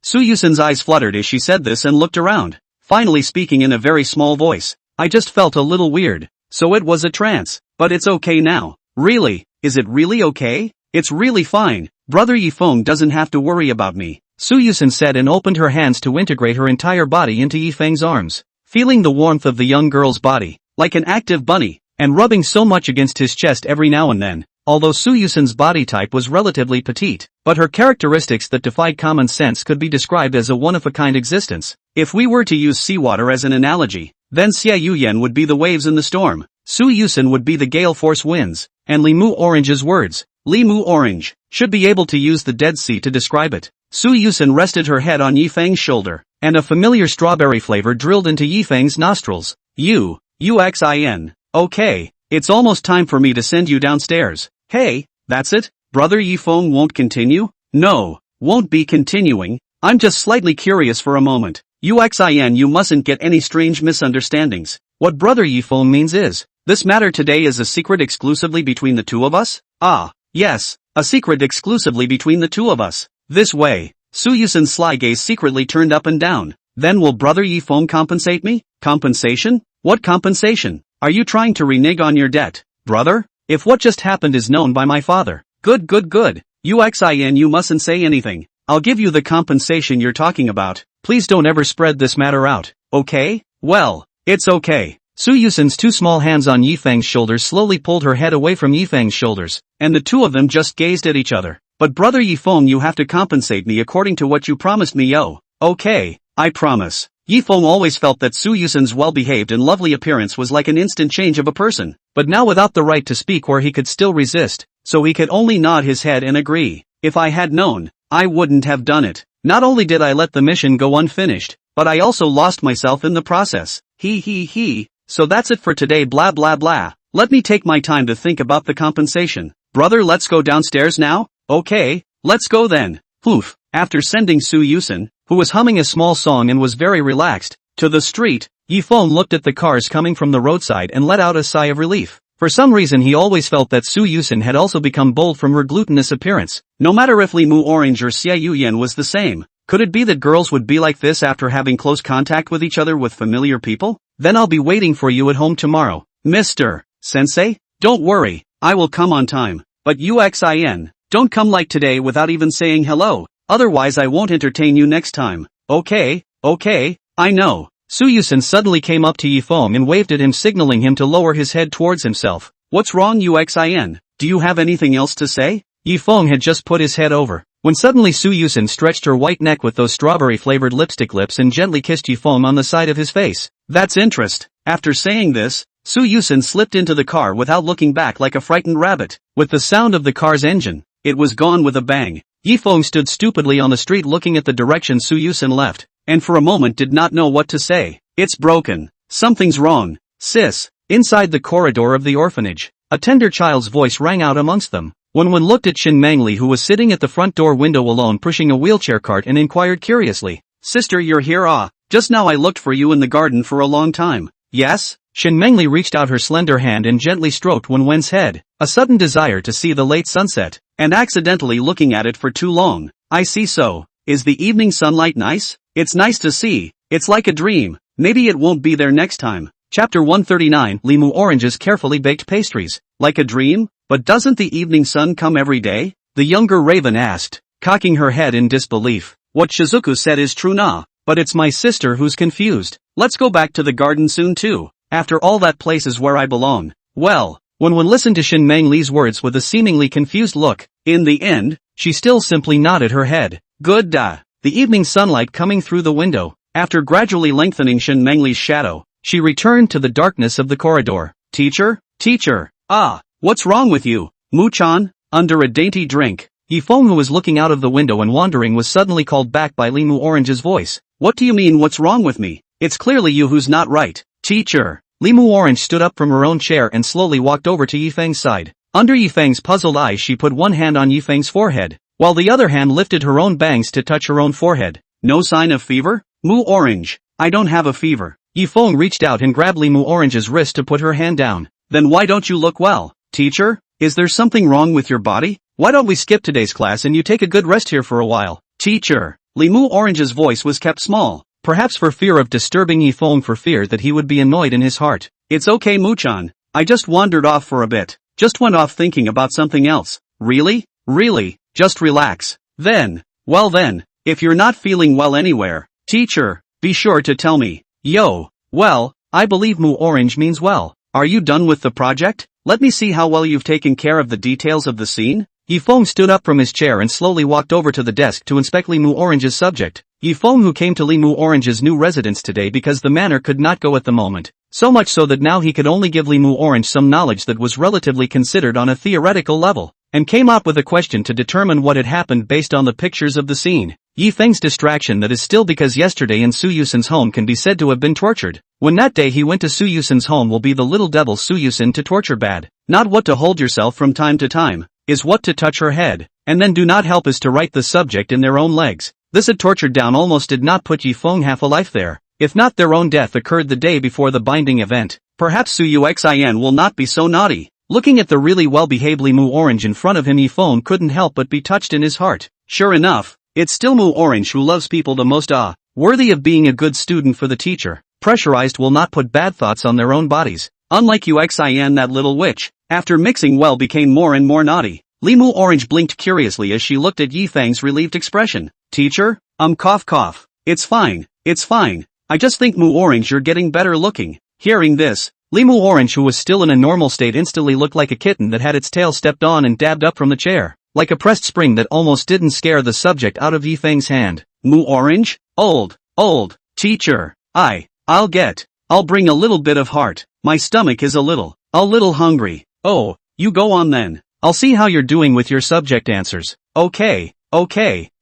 Su Yusen's eyes fluttered as she said this and looked around, finally speaking in a very small voice. I just felt a little weird, so it was a trance, but it's okay now. Really, is it really okay? It's really fine, Brother Yifeng doesn't have to worry about me. Su Yusen said and opened her hands to integrate her entire body into Yifeng's arms, feeling the warmth of the young girl's body, like an active bunny, and rubbing so much against his chest every now and then. although Su Yusen's body type was relatively petite, but her characteristics that defied common sense could be described as a one-of-a-kind existence. If we were to use seawater as an analogy, then Xiao Yian would be the waves in the storm, Su Yusen would be the gale force winds, and Limu Orange's words, Limu Orange, should be able to use the Dead Sea to describe it. Su Yusen rested her head on Yifeng's shoulder, and a familiar strawberry flavor drilled into Yifeng's nostrils. Yuxin. Okay, it's almost time for me to send you downstairs. Hey, that's it? Brother Yifeng won't continue? No, won't be continuing. I'm just slightly curious for a moment. Yuxin, you mustn't get any strange misunderstandings. What Brother Yifeng means is, this matter today is a secret exclusively between the two of us? Ah, yes, a secret exclusively between the two of us. This way. Su Yusen's sly gaze secretly turned up and down. Then will Brother Yifeng compensate me? Compensation? What compensation? Are you trying to renege on your debt, brother? If what just happened is known by my father. Good. Yuxin, you mustn't say anything. I'll give you the compensation you're talking about. Please don't ever spread this matter out, okay? Well, it's okay. Su Yusen's two small hands on Yifeng's shoulders slowly pulled her head away from Yifeng's shoulders, and the two of them just gazed at each other. But Brother Yifeng, you have to compensate me according to what you promised me, yo. Okay, I promise. Yifeng always felt that Su Yusen's well-behaved and lovely appearance was like an instant change of a person, but now without the right to speak where he could still resist, so he could only nod his head and agree. If I had known, I wouldn't have done it. Not only did I let the mission go unfinished, but I also lost myself in the process. So that's it for today, blah blah blah. Let me take my time to think about the compensation. Brother, let's go downstairs now? Okay, let's go then. Poof. After sending Su Yusen, who was humming a small song and was very relaxed, to the street, Yifeng looked at the cars coming from the roadside and let out a sigh of relief. For some reason he always felt that Su Yusen had also become bold from her glutinous appearance. No matter if Limu Orange or Xiao Yian was the same. Could it be that girls would be like this after having close contact with each other with familiar people? Then I'll be waiting for you at home tomorrow. Mr. Sensei? Don't worry, I will come on time. But Yuxin, don't come like today without even saying hello, otherwise I won't entertain you next time. Okay, I know. Su Yusen suddenly came up to Yifeng and waved at him, signaling him to lower his head towards himself. What's wrong, Yuxin? Do you have anything else to say? Yifeng had just put his head over, when suddenly Su Yusen stretched her white neck with those strawberry-flavored lipstick lips and gently kissed Yifeng on the side of his face. That's interest. After saying this, Su Yusen slipped into the car without looking back like a frightened rabbit. With the sound of the car's engine, it was gone with a bang. Yifeng stood stupidly on the street looking at the direction Su Yusen left, and for a moment did not know what to say. It's broken. Something's wrong. Sis. Inside the corridor of the orphanage, a tender child's voice rang out amongst them. One looked at Shin Mengli, who was sitting at the front door window alone pushing a wheelchair cart, and inquired curiously. Sister, you're here? Ah, just now I looked for you in the garden for a long time. Yes? Shin Mengli reached out her slender hand and gently stroked Wen's head. A sudden desire to see the late sunset, and accidentally looking at it for too long. I see. So, is the evening sunlight nice? It's nice to see. It's like a dream. Maybe it won't be there next time. Chapter 139, Limu Orange's carefully baked pastries. Like a dream? But doesn't the evening sun come every day? The younger raven asked, cocking her head in disbelief. What Shizuku said is true, nah, but it's my sister who's confused. Let's go back to the garden soon too. After all, that place is where I belong. Well, when one listened to Shin Mengli's words with a seemingly confused look, in the end, she still simply nodded her head. Good. The evening sunlight coming through the window. After gradually lengthening Shin Mengli's shadow, she returned to the darkness of the corridor. Teacher? Ah, what's wrong with you? Mu-chan? Under a dainty drink, Yifeng, who was looking out of the window and wandering, was suddenly called back by Limu Orange's voice. What do you mean, what's wrong with me? It's clearly you who's not right. Teacher. Limu Orange stood up from her own chair and slowly walked over to Yifeng's side. Under Yifeng's puzzled eyes, she put one hand on Yifeng's forehead, while the other hand lifted her own bangs to touch her own forehead. No sign of fever? Mu Orange, I don't have a fever. Yifeng reached out and grabbed Limu Orange's wrist to put her hand down. Then why don't you look well? Teacher, is there something wrong with your body? Why don't we skip today's class and you take a good rest here for a while? Teacher. Limu Orange's voice was kept small, perhaps for fear of disturbing Yifeng, for fear that he would be annoyed in his heart. It's okay, Mu-chan. I just wandered off for a bit. Just went off thinking about something else. Really? Just relax. Then, if you're not feeling well anywhere, teacher, be sure to tell me. Yo, well, I believe Mu Orange means well. Are you done with the project? let me see how well you've taken care of the details of the scene? Yifeng stood up from his chair and slowly walked over to the desk to inspect Limu Orange's subject. Yifeng, who came to Limu Orange's new residence today because the manor could not go at the moment, so much so that now he could only give Limu Orange some knowledge that was relatively considered on a theoretical level, and came up with a question to determine what had happened based on the pictures of the scene. Yifeng's distraction that is still because yesterday in Su Yusen's home can be said to have been tortured. When that day he went to Su Yusen's home will be the little devil Su Yusen to torture bad. Not what to hold yourself from time to time, is what to touch her head, and then do not help is to write the subject in their own legs. This had tortured down almost did not put Yifeng half a life there. If not their own death occurred the day before the binding event, perhaps Su Yuxin will not be so naughty. Looking at the really well-behaved Limu Orange in front of him, Yifeng couldn't help but be touched in his heart. Sure enough, it's still Mu Orange who loves people the most. Worthy of being a good student for the teacher. Pressurized will not put bad thoughts on their own bodies. Unlike Yuxin, that little witch, after mixing well became more and more naughty. Limu Orange blinked curiously as she looked at Yifeng's relieved expression. Teacher? Cough cough. It's fine. I just think Mu Orange you're getting better looking. Hearing this, Limu Orange, who was still in a normal state, instantly looked like a kitten that had its tail stepped on and dabbed up from the chair, like a pressed spring that almost didn't scare the subject out of Yifeng's hand. Mu Orange? Old. Teacher. I'll bring a little bit of heart. My stomach is a little hungry. Oh, you go on then. I'll see how you're doing with your subject answers. Okay.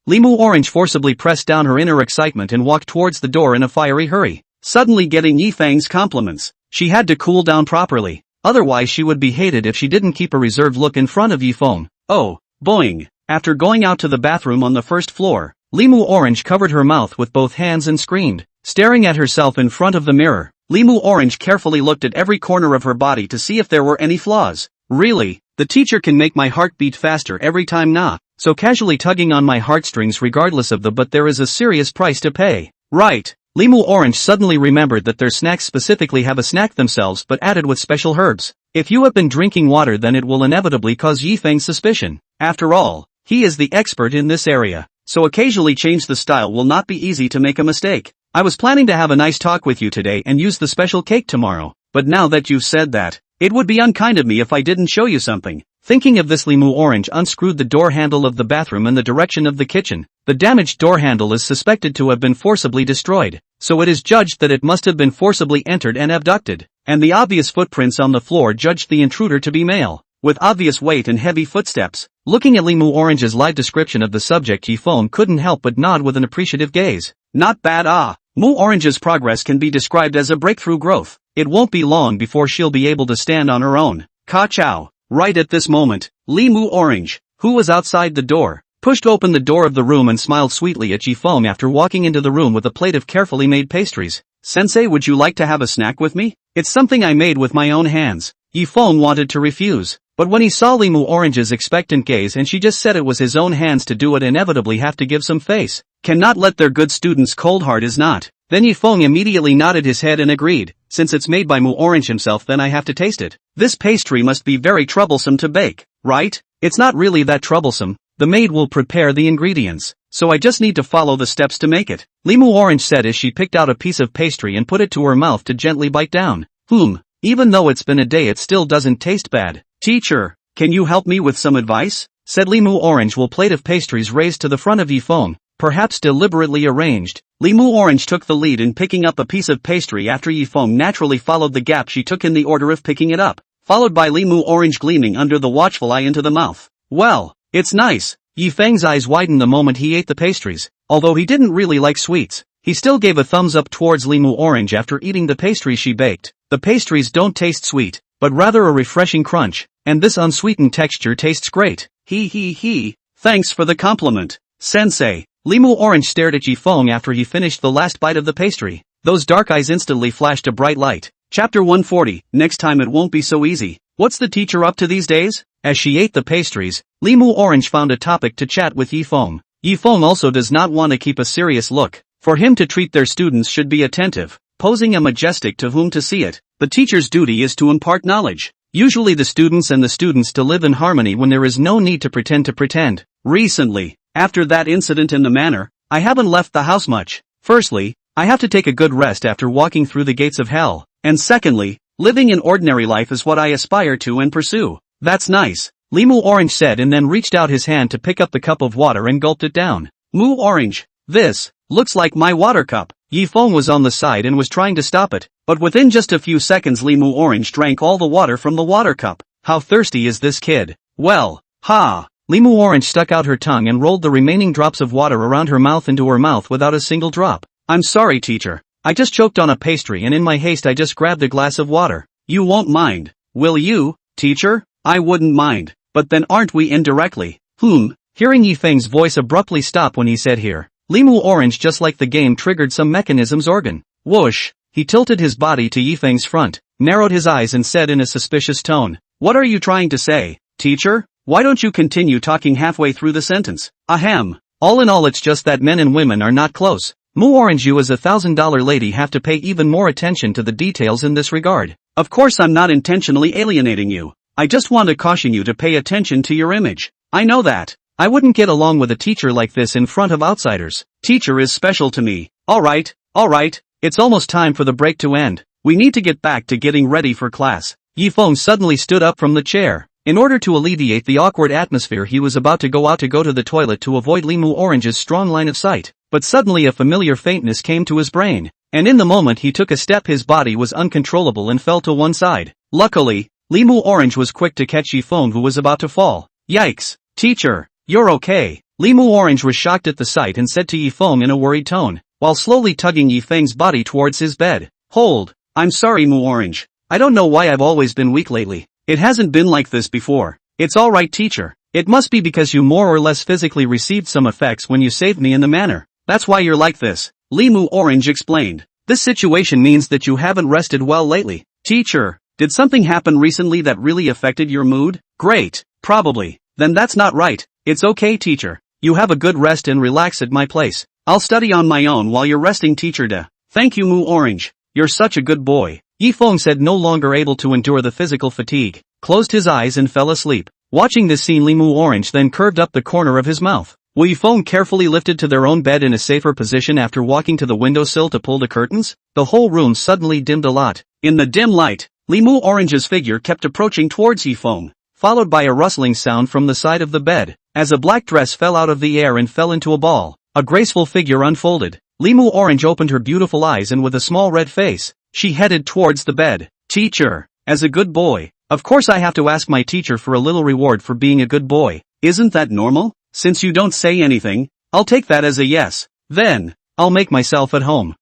Limu Orange forcibly pressed down her inner excitement and walked towards the door in a fiery hurry. Suddenly getting Yifeng's compliments, she had to cool down properly. Otherwise she would be hated if she didn't keep a reserved look in front of Yifeng. Oh, boing. After going out to the bathroom on the first floor, Limu Orange covered her mouth with both hands and screamed. Staring at herself in front of the mirror, Limu Orange carefully looked at every corner of her body to see if there were any flaws. Really? The teacher can make my heart beat faster every time so casually tugging on my heartstrings regardless of but there is a serious price to pay. Right. Limu Orange suddenly remembered that their snacks specifically have a snack themselves but added with special herbs. If you have been drinking water then it will inevitably cause Yifeng's suspicion. After all, he is the expert in this area, so occasionally change the style will not be easy to make a mistake. I was planning to have a nice talk with you today and use the special cake tomorrow, but now that you've said that, it would be unkind of me if I didn't show you something. Thinking of this, Limu Orange unscrewed the door handle of the bathroom in the direction of the kitchen. The damaged door handle is suspected to have been forcibly destroyed, so it is judged that it must have been forcibly entered and abducted, and the obvious footprints on the floor judged the intruder to be male, with obvious weight and heavy footsteps. Looking at Limu Orange's live description of the subject, Yifeng couldn't help but nod with an appreciative gaze. Not bad. Mu Orange's progress can be described as a breakthrough growth. It won't be long before she'll be able to stand on her own. Ka-chow. Right at this moment, Limu Orange, who was outside the door, pushed open the door of the room and smiled sweetly at Yifeng after walking into the room with a plate of carefully made pastries. Sensei, would you like to have a snack with me? It's something I made with my own hands. Yifeng wanted to refuse, but when he saw Limu Orange's expectant gaze and she just said it was his own hands to do it, inevitably have to give some face. Cannot let their good students cold heart is not. Then Yifeng immediately nodded his head and agreed. Since it's made by Mu Orange himself, then I have to taste it. This pastry must be very troublesome to bake, right? It's not really that troublesome. The maid will prepare the ingredients, so I just need to follow the steps to make it. Limu Orange said as she picked out a piece of pastry and put it to her mouth to gently bite down. Even though it's been a day it still doesn't taste bad. Teacher, can you help me with some advice? Said Limu Orange while plate of pastries raised to the front of Yifeng, perhaps deliberately arranged. Limu Orange took the lead in picking up a piece of pastry after Yifeng naturally followed the gap she took in the order of picking it up, followed by Limu Orange gleaming under the watchful eye into the mouth. Well, it's nice. Yifeng's eyes widened the moment he ate the pastries. Although he didn't really like sweets, he still gave a thumbs up towards Limu Orange after eating the pastry she baked. The pastries don't taste sweet, but rather a refreshing crunch, and this unsweetened texture tastes great. Thanks for the compliment, Sensei. Limu Orange stared at Yifeng after he finished the last bite of the pastry. Those dark eyes instantly flashed a bright light. Chapter 140, next time it won't be so easy. What's the teacher up to these days? As she ate the pastries, Limu Orange found a topic to chat with Yifeng. Yifeng also does not want to keep a serious look. For him to treat their students should be attentive, posing a majestic to whom to see it. The teacher's duty is to impart knowledge. Usually the students to live in harmony when there is no need to pretend. Recently, after that incident in the manor, I haven't left the house much. Firstly, I have to take a good rest after walking through the gates of hell, and secondly, Living an ordinary life is what I aspire to and pursue. That's nice, Limu Orange said and then reached out his hand to pick up the cup of water and gulped it down. Moo Orange. This looks like my water cup. Yifeng was on the side and was trying to stop it, but within just a few seconds Limu Orange drank all the water from the water cup. How thirsty is this kid? Well, ha! Limu Orange stuck out her tongue and rolled the remaining drops of water around her mouth into her mouth without a single drop. I'm sorry, teacher. I just choked on a pastry and in my haste I just grabbed a glass of water. You won't mind, will you, teacher? I wouldn't mind, but then aren't we indirectly? Hearing Yifeng's voice abruptly stop when he said here, Limu Orange just like the game triggered some mechanism's organ. Whoosh! He tilted his body to Yifeng's front, narrowed his eyes and said in a suspicious tone, what are you trying to say, teacher? Why don't you continue talking halfway through the sentence? Ahem. All in all it's just that men and women are not close. Moo Orange, you as a $1,000 lady have to pay even more attention to the details in this regard. Of course I'm not intentionally alienating you. I just want to caution you to pay attention to your image. I know that. I wouldn't get along with a teacher like this in front of outsiders. Teacher is special to me. Alright. It's almost time for the break to end. We need to get back to getting ready for class. Yifeng suddenly stood up from the chair. In order to alleviate the awkward atmosphere he was about to go out to go to the toilet to avoid Limu Orange's strong line of sight, but suddenly a familiar faintness came to his brain, and in the moment he took a step his body was uncontrollable and fell to one side. Luckily, Limu Orange was quick to catch Yifeng who was about to fall. Yikes! Teacher! You're okay. Limu Orange was shocked at the sight and said to Yifeng in a worried tone, while slowly tugging Yifeng's body towards his bed. Hold! I'm sorry Mu Orange. I don't know why I've always been weak lately. It hasn't been like this before. It's alright teacher. It must be because you more or less physically received some effects when you saved me in the manor. That's why you're like this. Limu Orange explained. This situation means that you haven't rested well lately. Teacher, did something happen recently that really affected your mood? Great. Probably. Then that's not right. It's okay teacher. You have a good rest and relax at my place. I'll study on my own while you're resting teacher da. Thank you Mu Orange. You're such a good boy. Yifeng said no longer able to endure the physical fatigue, closed his eyes and fell asleep. Watching this scene Limu Orange then curved up the corner of his mouth. Yifeng carefully lifted to their own bed in a safer position after walking to the windowsill to pull the curtains. The whole room suddenly dimmed a lot. In the dim light, Limu Orange's figure kept approaching towards Yifeng, followed by a rustling sound from the side of the bed, as a black dress fell out of the air and fell into a ball. A graceful figure unfolded. Limu Orange opened her beautiful eyes and with a small red face, she headed towards the bed. Teacher, as a good boy, of course I have to ask my teacher for a little reward for being a good boy. Isn't that normal? Since you don't say anything, I'll take that as a yes. Then, I'll make myself at home.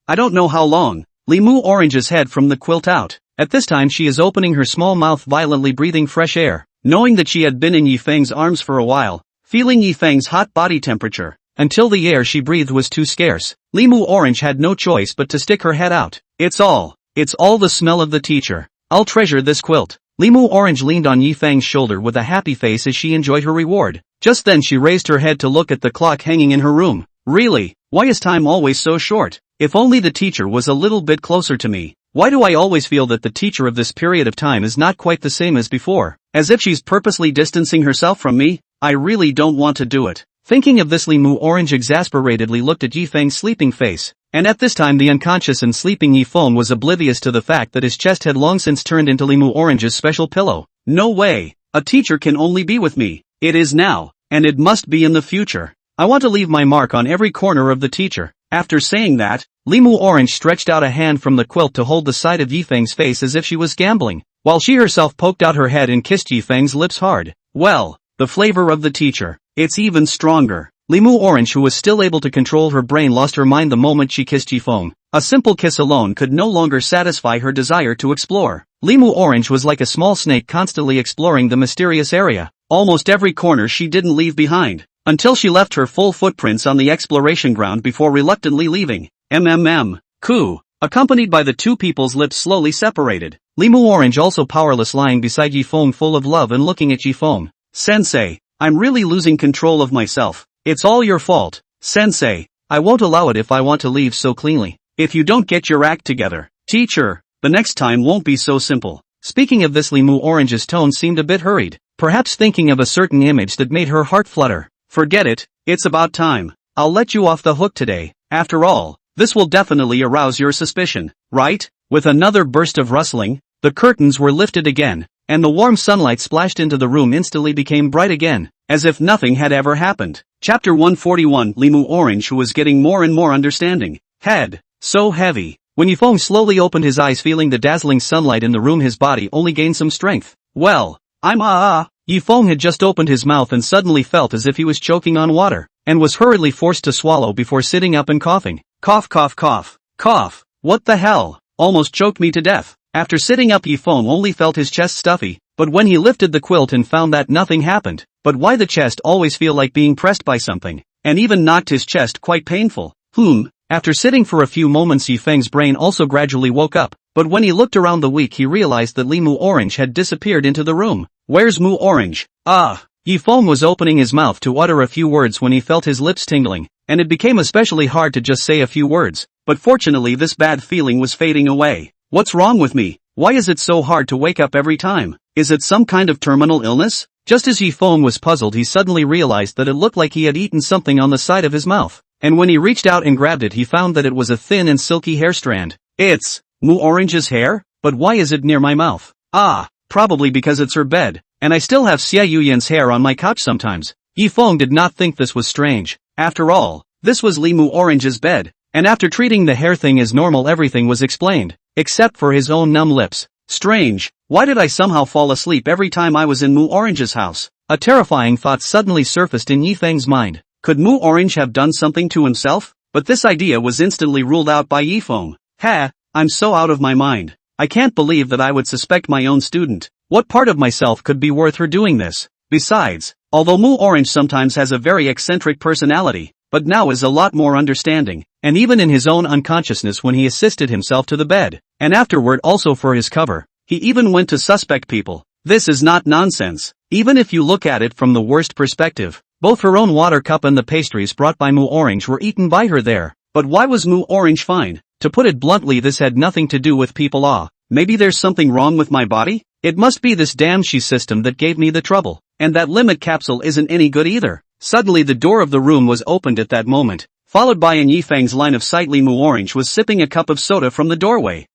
I don't know how long. Limu Orange's head from the quilt out. At this time she is opening her small mouth violently breathing fresh air, knowing that she had been in Yifeng's arms for a while, feeling Yifeng's hot body temperature. Until the air she breathed was too scarce, Limu Orange had no choice but to stick her head out. It's all the smell of the teacher. I'll treasure this quilt. Limu Orange leaned on Yifeng's shoulder with a happy face as she enjoyed her reward. Just then she raised her head to look at the clock hanging in her room. Really, why is time always so short? If only the teacher was a little bit closer to me. Why do I always feel that the teacher of this period of time is not quite the same as before? As if she's purposely distancing herself from me? I really don't want to do it. Thinking of this Limu Orange exasperatedly looked at Yifeng's sleeping face, and at this time the unconscious and sleeping Yifeng was oblivious to the fact that his chest had long since turned into Limu Orange's special pillow. No way! A teacher can only be with me. It is now, and it must be in the future. I want to leave my mark on every corner of the teacher. After saying that, Limu Orange stretched out a hand from the quilt to hold the side of Yifeng's face as if she was gambling, while she herself poked out her head and kissed Yifeng's lips hard. Well, the flavor of the teacher. It's even stronger. Limu Orange, who was still able to control her brain, lost her mind the moment she kissed Yifeng. A simple kiss alone could no longer satisfy her desire to explore. Limu Orange was like a small snake constantly exploring the mysterious area. Almost every corner she didn't leave behind, until she left her full footprints on the exploration ground before reluctantly leaving. Coo. Accompanied by the two people's lips slowly separated. Limu Orange also powerless lying beside Yifeng full of love and looking at Yifeng. Sensei, I'm really losing control of myself. It's all your fault. Sensei, I won't allow it if I want to leave so cleanly. If you don't get your act together, teacher, the next time won't be so simple. Speaking of this, Limu Orange's tone seemed a bit hurried, perhaps thinking of a certain image that made her heart flutter. Forget it, it's about time. I'll let you off the hook today. After all, this will definitely arouse your suspicion, right? With another burst of rustling, the curtains were lifted again, and the warm sunlight splashed into the room instantly became bright again, as if nothing had ever happened. Chapter 141. Limu Orange, who was getting more and more understanding. Head. So heavy. When Yifeng slowly opened his eyes feeling the dazzling sunlight in the room, his body only gained some strength. Well, Yifeng had just opened his mouth and suddenly felt as if he was choking on water, and was hurriedly forced to swallow before sitting up and coughing. Cough cough cough. Cough. What the hell? Almost choked me to death. After sitting up, Yifeng only felt his chest stuffy, but when he lifted the quilt and found that nothing happened. But why the chest always feel like being pressed by something, and even knocked his chest quite painful. After sitting for a few moments, Yifeng's brain also gradually woke up, but when he looked around the week he realized that Limu Orange had disappeared into the room. Where's Mu Orange? Yifeng was opening his mouth to utter a few words when he felt his lips tingling, and it became especially hard to just say a few words, but fortunately this bad feeling was fading away. What's wrong with me? Why is it so hard to wake up every time? Is it some kind of terminal illness? Just as Yifeng was puzzled, he suddenly realized that it looked like he had eaten something on the side of his mouth, and when he reached out and grabbed it he found that it was a thin and silky hair strand. It's Mu Orange's hair? But why is it near my mouth? Probably because it's her bed, and I still have Xiao Yian's hair on my couch sometimes. Yifeng did not think this was strange. After all, this was Limu Orange's bed, and after treating the hair thing as normal everything was explained, except for his own numb lips. Strange, why did I somehow fall asleep every time I was in Mu Orange's house? A terrifying thought suddenly surfaced in Yifeng's mind. Could Mu Orange have done something to himself? But this idea was instantly ruled out by Yifeng. I'm so out of my mind. I can't believe that I would suspect my own student. What part of myself could be worth her doing this? Besides, although Mu Orange sometimes has a very eccentric personality, but now is a lot more understanding, and even in his own unconsciousness when he assisted himself to the bed, and afterward also for his cover, he even went to suspect people. This is not nonsense, even if you look at it from the worst perspective. Both her own water cup and the pastries brought by Mu Orange were eaten by her there. But why was Mu Orange fine? To put it bluntly, this had nothing to do with people. Maybe there's something wrong with my body? It must be this damn she system that gave me the trouble. And that limit capsule isn't any good either. Suddenly the door of the room was opened at that moment, followed by in Yifeng's line of sight. Limu Orange was sipping a cup of soda from the doorway.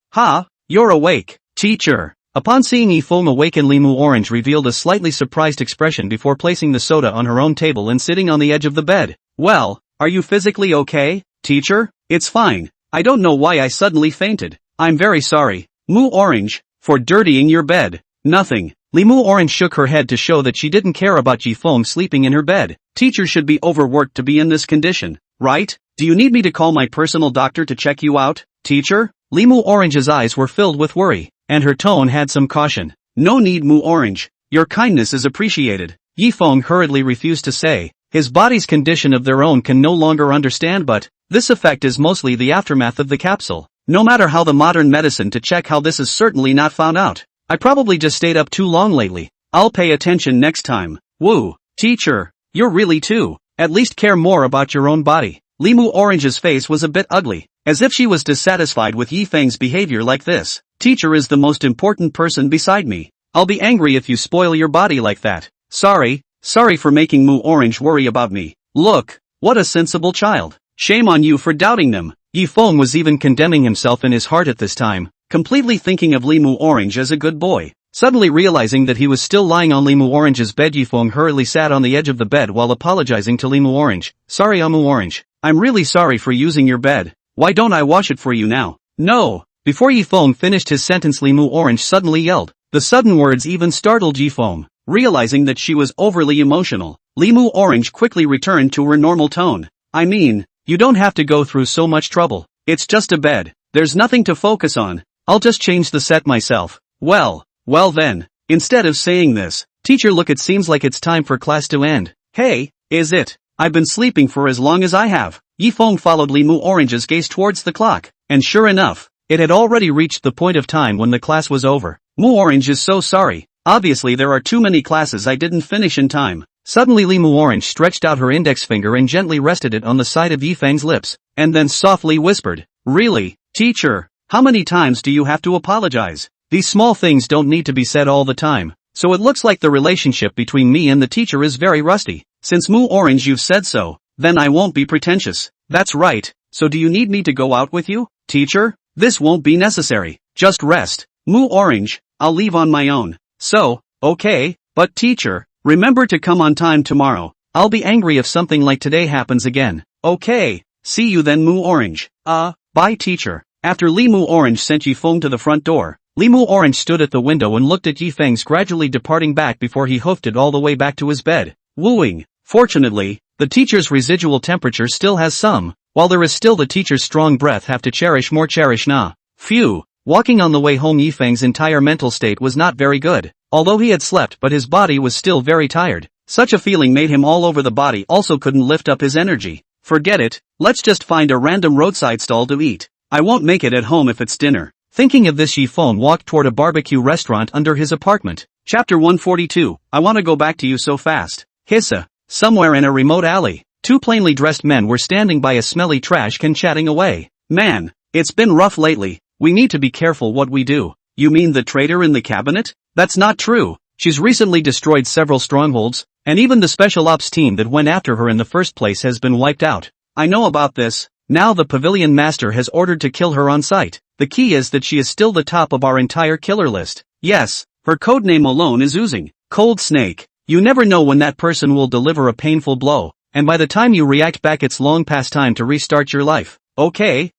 You're awake, teacher. Upon seeing Yifeng awaken, Limu Orange revealed a slightly surprised expression before placing the soda on her own table and sitting on the edge of the bed. Well, are you physically okay, teacher? It's fine. I don't know why I suddenly fainted. I'm very sorry, Mu Orange, for dirtying your bed. Nothing. Limu Orange shook her head to show that she didn't care about Yifeng sleeping in her bed. Teacher should be overworked to be in this condition, right? Do you need me to call my personal doctor to check you out, teacher? Limu Orange's eyes were filled with worry, and her tone had some caution. No need, Mu Orange. Your kindness is appreciated. Yifeng hurriedly refused to say. His body's condition of their own can no longer understand, but this effect is mostly the aftermath of the capsule. No matter how the modern medicine to check how this is certainly not found out. I probably just stayed up too long lately. I'll pay attention next time. Woo, teacher, you're really too. At least care more about your own body. Limu Orange's face was a bit ugly, as if she was dissatisfied with Yifeng's behavior like this. Teacher is the most important person beside me. I'll be angry if you spoil your body like that. Sorry for making Mu Orange worry about me. Look, what a sensible child. Shame on you for doubting them. Yifeng was even condemning himself in his heart at this time, completely thinking of Limu Orange as a good boy. Suddenly realizing that he was still lying on Limu Orange's bed, Yifeng hurriedly sat on the edge of the bed while apologizing to Limu Orange. Sorry, Limu Orange. I'm really sorry for using your bed. Why don't I wash it for you now? No. Before Yifeng finished his sentence, Limu Orange suddenly yelled. The sudden words even startled Yifeng. Realizing that she was overly emotional, Limu Orange quickly returned to her normal tone. I mean, you don't have to go through so much trouble. It's just a bed. There's nothing to focus on. I'll just change the set myself. Well then. Instead of saying this, teacher, look, it seems like it's time for class to end. Hey, is it? I've been sleeping for as long as I have. Yifeng followed Limu Orange's gaze towards the clock, and sure enough, it had already reached the point of time when the class was over. Mu Orange is so sorry. Obviously there are too many classes I didn't finish in time. Suddenly Limu Orange stretched out her index finger and gently rested it on the side of Yifeng's lips, and then softly whispered, Really, teacher? How many times do you have to apologize? These small things don't need to be said all the time. So it looks like the relationship between me and the teacher is very rusty. Since Mu Orange you've said so, then I won't be pretentious. That's right. So do you need me to go out with you, teacher? This won't be necessary. Just rest. Moo Orange, I'll leave on my own. So, okay, but teacher, remember to come on time tomorrow. I'll be angry if something like today happens again. Okay, see you then Moo Orange. Bye teacher. After Li Moo Orange sent Yifeng to the front door, Li Moo Orange stood at the window and looked at Yifeng's gradually departing back before he hoofed it all the way back to his bed. Wooing. Fortunately, the teacher's residual temperature still has some, while there is still the teacher's strong breath have to cherish more cherish na. Phew. Walking on the way home Yifeng's entire mental state was not very good. Although he had slept but his body was still very tired. Such a feeling made him all over the body also couldn't lift up his energy. Forget it, let's just find a random roadside stall to eat. I won't make it at home if it's dinner. Thinking of this Yifeng walked toward a barbecue restaurant under his apartment. Chapter 142, I want to go back to you so fast. Hissa. Somewhere in a remote alley, two plainly dressed men were standing by a smelly trash can chatting away. Man, it's been rough lately. We need to be careful what we do. You mean the traitor in the cabinet? That's not true. She's recently destroyed several strongholds, and even the special ops team that went after her in the first place has been wiped out. I know about this. Now the pavilion master has ordered to kill her on sight. The key is that she is still the top of our entire killer list. Yes, her codename alone is oozing. Cold Snake. You never know when that person will deliver a painful blow, and by the time you react back it's long past time to restart your life. Okay,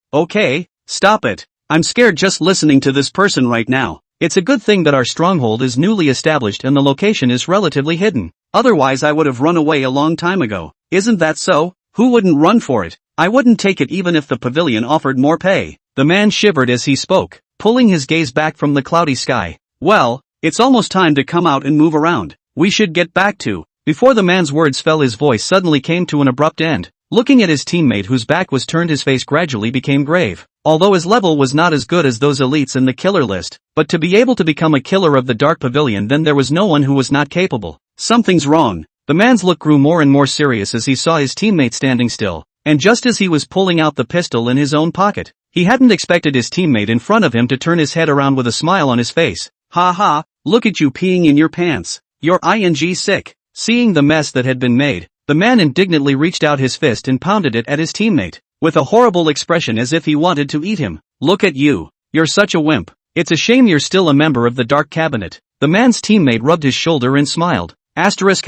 stop it. I'm scared just listening to this person right now. It's a good thing that our stronghold is newly established and the location is relatively hidden. Otherwise I would have run away a long time ago. Isn't that so? Who wouldn't run for it? I wouldn't take it even if the pavilion offered more pay. The man shivered as he spoke, pulling his gaze back from the cloudy sky. Well, it's almost time to come out and move around. We should get back to. Before the man's words fell his voice suddenly came to an abrupt end. Looking at his teammate whose back was turned his face gradually became grave. Although his level was not as good as those elites in the killer list, but to be able to become a killer of the Dark Pavilion then there was no one who was not capable. Something's wrong. The man's look grew more and more serious as he saw his teammate standing still, and just as he was pulling out the pistol in his own pocket, he hadn't expected his teammate in front of him to turn his head around with a smile on his face. Ha ha, look at you peeing in your pants. You're ing sick. Seeing the mess that had been made, the man indignantly reached out his fist and pounded it at his teammate, with a horrible expression as if he wanted to eat him. Look at you. You're such a wimp. It's a shame you're still a member of the Dark Cabinet. The man's teammate rubbed his shoulder and smiled. Asterisk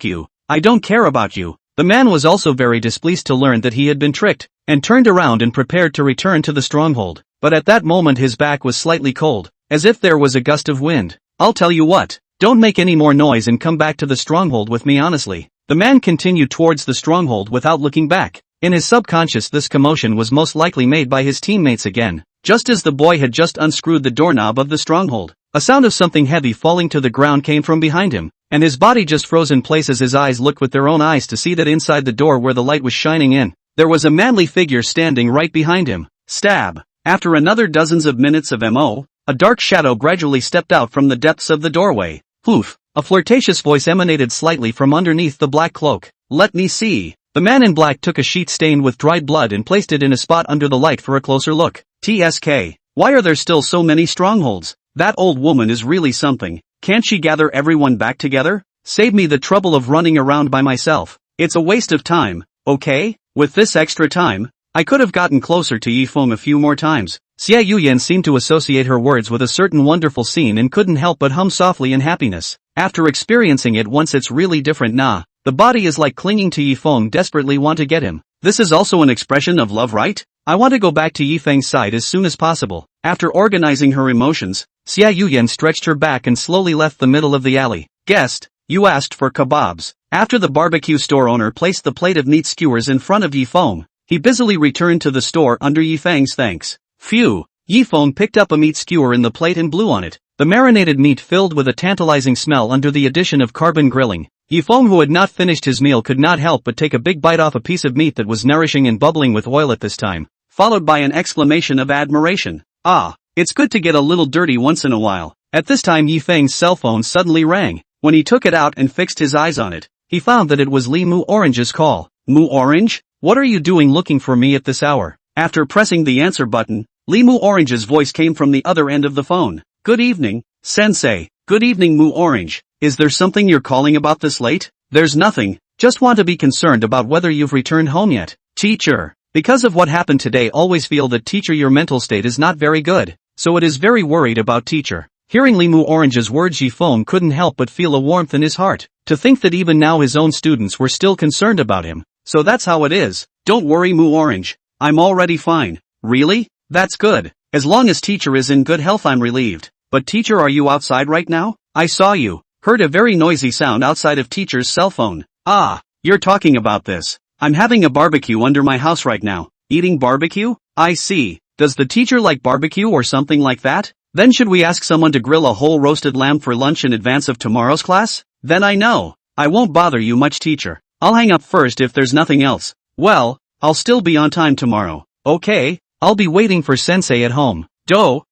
you. I don't care about you. The man was also very displeased to learn that he had been tricked, and turned around and prepared to return to the stronghold. But at that moment his back was slightly cold, as if there was a gust of wind. I'll tell you what. Don't make any more noise and come back to the stronghold with me honestly. The man continued towards the stronghold without looking back. In his subconscious this commotion was most likely made by his teammates again, just as the boy had just unscrewed the doorknob of the stronghold. A sound of something heavy falling to the ground came from behind him, and his body just froze in place as his eyes looked with their own eyes to see that inside the door where the light was shining in, there was a manly figure standing right behind him. Stab. After another dozens of minutes of MO, a dark shadow gradually stepped out from the depths of the doorway. Poof! A flirtatious voice emanated slightly from underneath the black cloak. Let me see. The man in black took a sheet stained with dried blood and placed it in a spot under the light for a closer look. TSK. Why are there still so many strongholds? That old woman is really something. Can't she gather everyone back together? Save me the trouble of running around by myself. It's a waste of time, okay? With this extra time, I could have gotten closer to Yifeng a few more times. Xiao Yian seemed to associate her words with a certain wonderful scene and couldn't help but hum softly in happiness. After experiencing it once it's really different nah. The body is like clinging to Yifeng desperately want to get him. This is also an expression of love, right? I want to go back to Yifeng's side as soon as possible. After organizing her emotions, Xiao Yian stretched her back and slowly left the middle of the alley. Guest, you asked for kebabs. After the barbecue store owner placed the plate of meat skewers in front of Yifeng, he busily returned to the store under Yifeng's thanks. Phew! Yifeng picked up a meat skewer in the plate and blew on it. The marinated meat filled with a tantalizing smell under the addition of carbon grilling. Yifeng, who had not finished his meal, could not help but take a big bite off a piece of meat that was nourishing and bubbling with oil at this time, followed by an exclamation of admiration. Ah, it's good to get a little dirty once in a while. At this time Yifeng's cell phone suddenly rang. When he took it out and fixed his eyes on it, he found that it was Li Moo Orange's call. Moo Orange? What are you doing looking for me at this hour? After pressing the answer button, Li Moo Orange's voice came from the other end of the phone. Good evening, Sensei. Good evening Moo Orange. Is there something you're calling about this late? There's nothing, just want to be concerned about whether you've returned home yet. Teacher, Because of what happened today, always feel that teacher your mental state is not very good, so it is very worried about teacher. Hearing Limu Orange's words, Yifeng couldn't help but feel a warmth in his heart. To think that even now his own students were still concerned about him. So that's how it is. Don't worry, Mu Orange. I'm already fine. Really? That's good. As long as teacher is in good health, I'm relieved. But teacher, are you outside right now? I saw you. Heard a very noisy sound outside of teacher's cell phone. Ah, you're talking about this. I'm having a barbecue under my house right now. Eating barbecue? I see. Does the teacher like barbecue or something like that? Then should we ask someone to grill a whole roasted lamb for lunch in advance of tomorrow's class? Then I know. I won't bother you much, teacher. I'll hang up first if there's nothing else. Well, I'll still be on time tomorrow. Okay, I'll be waiting for sensei at home. Do.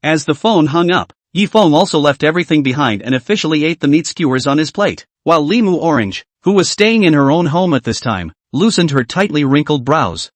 As the phone hung up, Yifeng also left everything behind and officially ate the meat skewers on his plate, while Limu Orange, who was staying in her own home at this time, loosened her tightly wrinkled brows.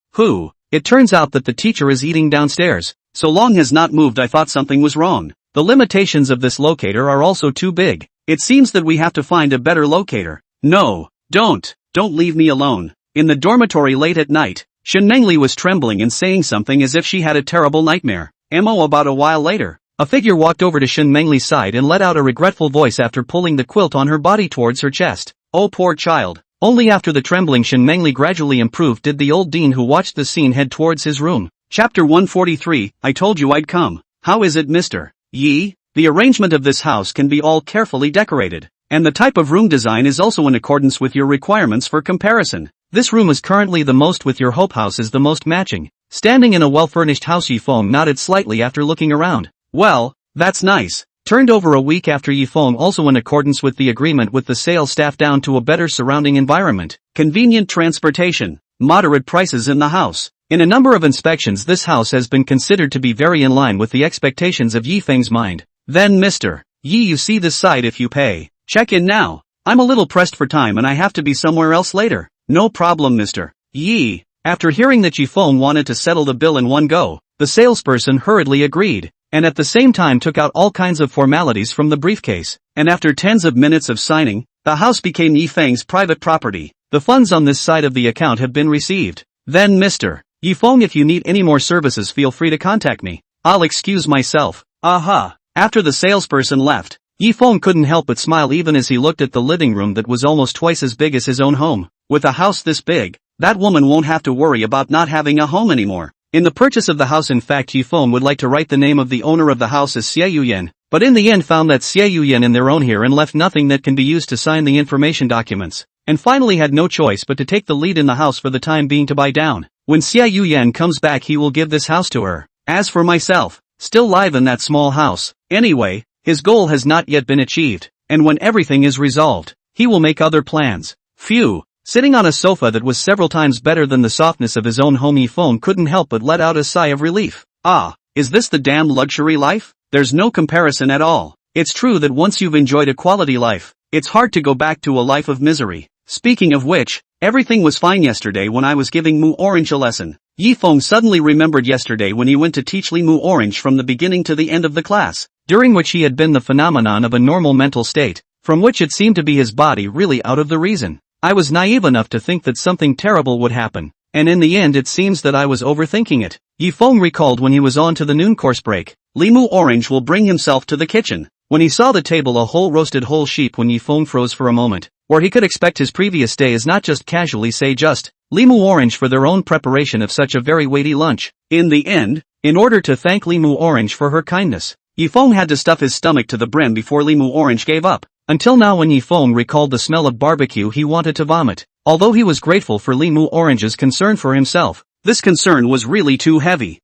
It turns out that the teacher is eating downstairs. So long has not moved. I thought something was wrong. The limitations of this locator are also too big. It seems that we have to find a better locator. No, don't leave me alone. In the dormitory late at night, Shenmengli was trembling and saying something as if she had a terrible nightmare. About a while later, a figure walked over to Shenmengli's side and let out a regretful voice after pulling the quilt on her body towards her chest. Oh, poor child. Only after the trembling Shenmengli gradually improved did the old dean who watched the scene head towards his room. Chapter 143, I told you I'd come. How is it, Mr. Yi? The arrangement of this house can be all carefully decorated, and the type of room design is also in accordance with your requirements for comparison. This room is currently the most with your hope house is the most matching. Standing in a well-furnished house, Yifeng nodded slightly after looking around. Well, that's nice. Turned over a week after, Yifeng also in accordance with the agreement with the sales staff down to a better surrounding environment, convenient transportation, moderate prices in the house. In a number of inspections, this house has been considered to be very in line with the expectations of Yifeng's mind. Then Mr. Yi, you see this side if you pay. Check in now. I'm a little pressed for time and I have to be somewhere else later. No problem, Mr. Yi. After hearing that Yifeng wanted to settle the bill in one go, the salesperson hurriedly agreed, and at the same time took out all kinds of formalities from the briefcase, and after tens of minutes of signing, the house became Yifeng's private property. The funds on this side of the account have been received. Then Mr. Yifeng, if you need any more services, feel free to contact me. I'll excuse myself. Aha. After the salesperson left, Yifeng couldn't help but smile even as he looked at the living room that was almost twice as big as his own home. With a house this big, that woman won't have to worry about not having a home anymore. In the purchase of the house, in fact, Yifeng would like to write the name of the owner of the house as Xiao Yian, but in the end found that Xiao Yian in their own here and left nothing that can be used to sign the information documents, and finally had no choice but to take the lead in the house for the time being to buy down. When Xiao Yian comes back, he will give this house to her. As for myself, still live in that small house. Anyway, his goal has not yet been achieved, and when everything is resolved, he will make other plans. Phew. Sitting on a sofa that was several times better than the softness of his own home, Yifeng couldn't help but let out a sigh of relief. Ah, is this the damn luxury life? There's no comparison at all. It's true that once you've enjoyed a quality life, it's hard to go back to a life of misery. Speaking of which, everything was fine yesterday when I was giving Mu Orange a lesson. Yifeng suddenly remembered yesterday when he went to teach Limu Orange from the beginning to the end of the class, during which he had been the phenomenon of a normal mental state, from which it seemed to be his body really out of the reason. I was naive enough to think that something terrible would happen, and in the end it seems that I was overthinking it. Yifeng recalled when he was on to the noon course break, Limu Orange will bring himself to the kitchen. When he saw the table a whole roasted whole sheep, when Yifeng froze for a moment, where he could expect his previous day is not just casually say just, Limu Orange for their own preparation of such a very weighty lunch. In the end, in order to thank Limu Orange for her kindness, Yifeng had to stuff his stomach to the brim before Limu Orange gave up. Until now, when Yifeng recalled the smell of barbecue, he wanted to vomit. Although he was grateful for Limu Orange's concern for himself, this concern was really too heavy.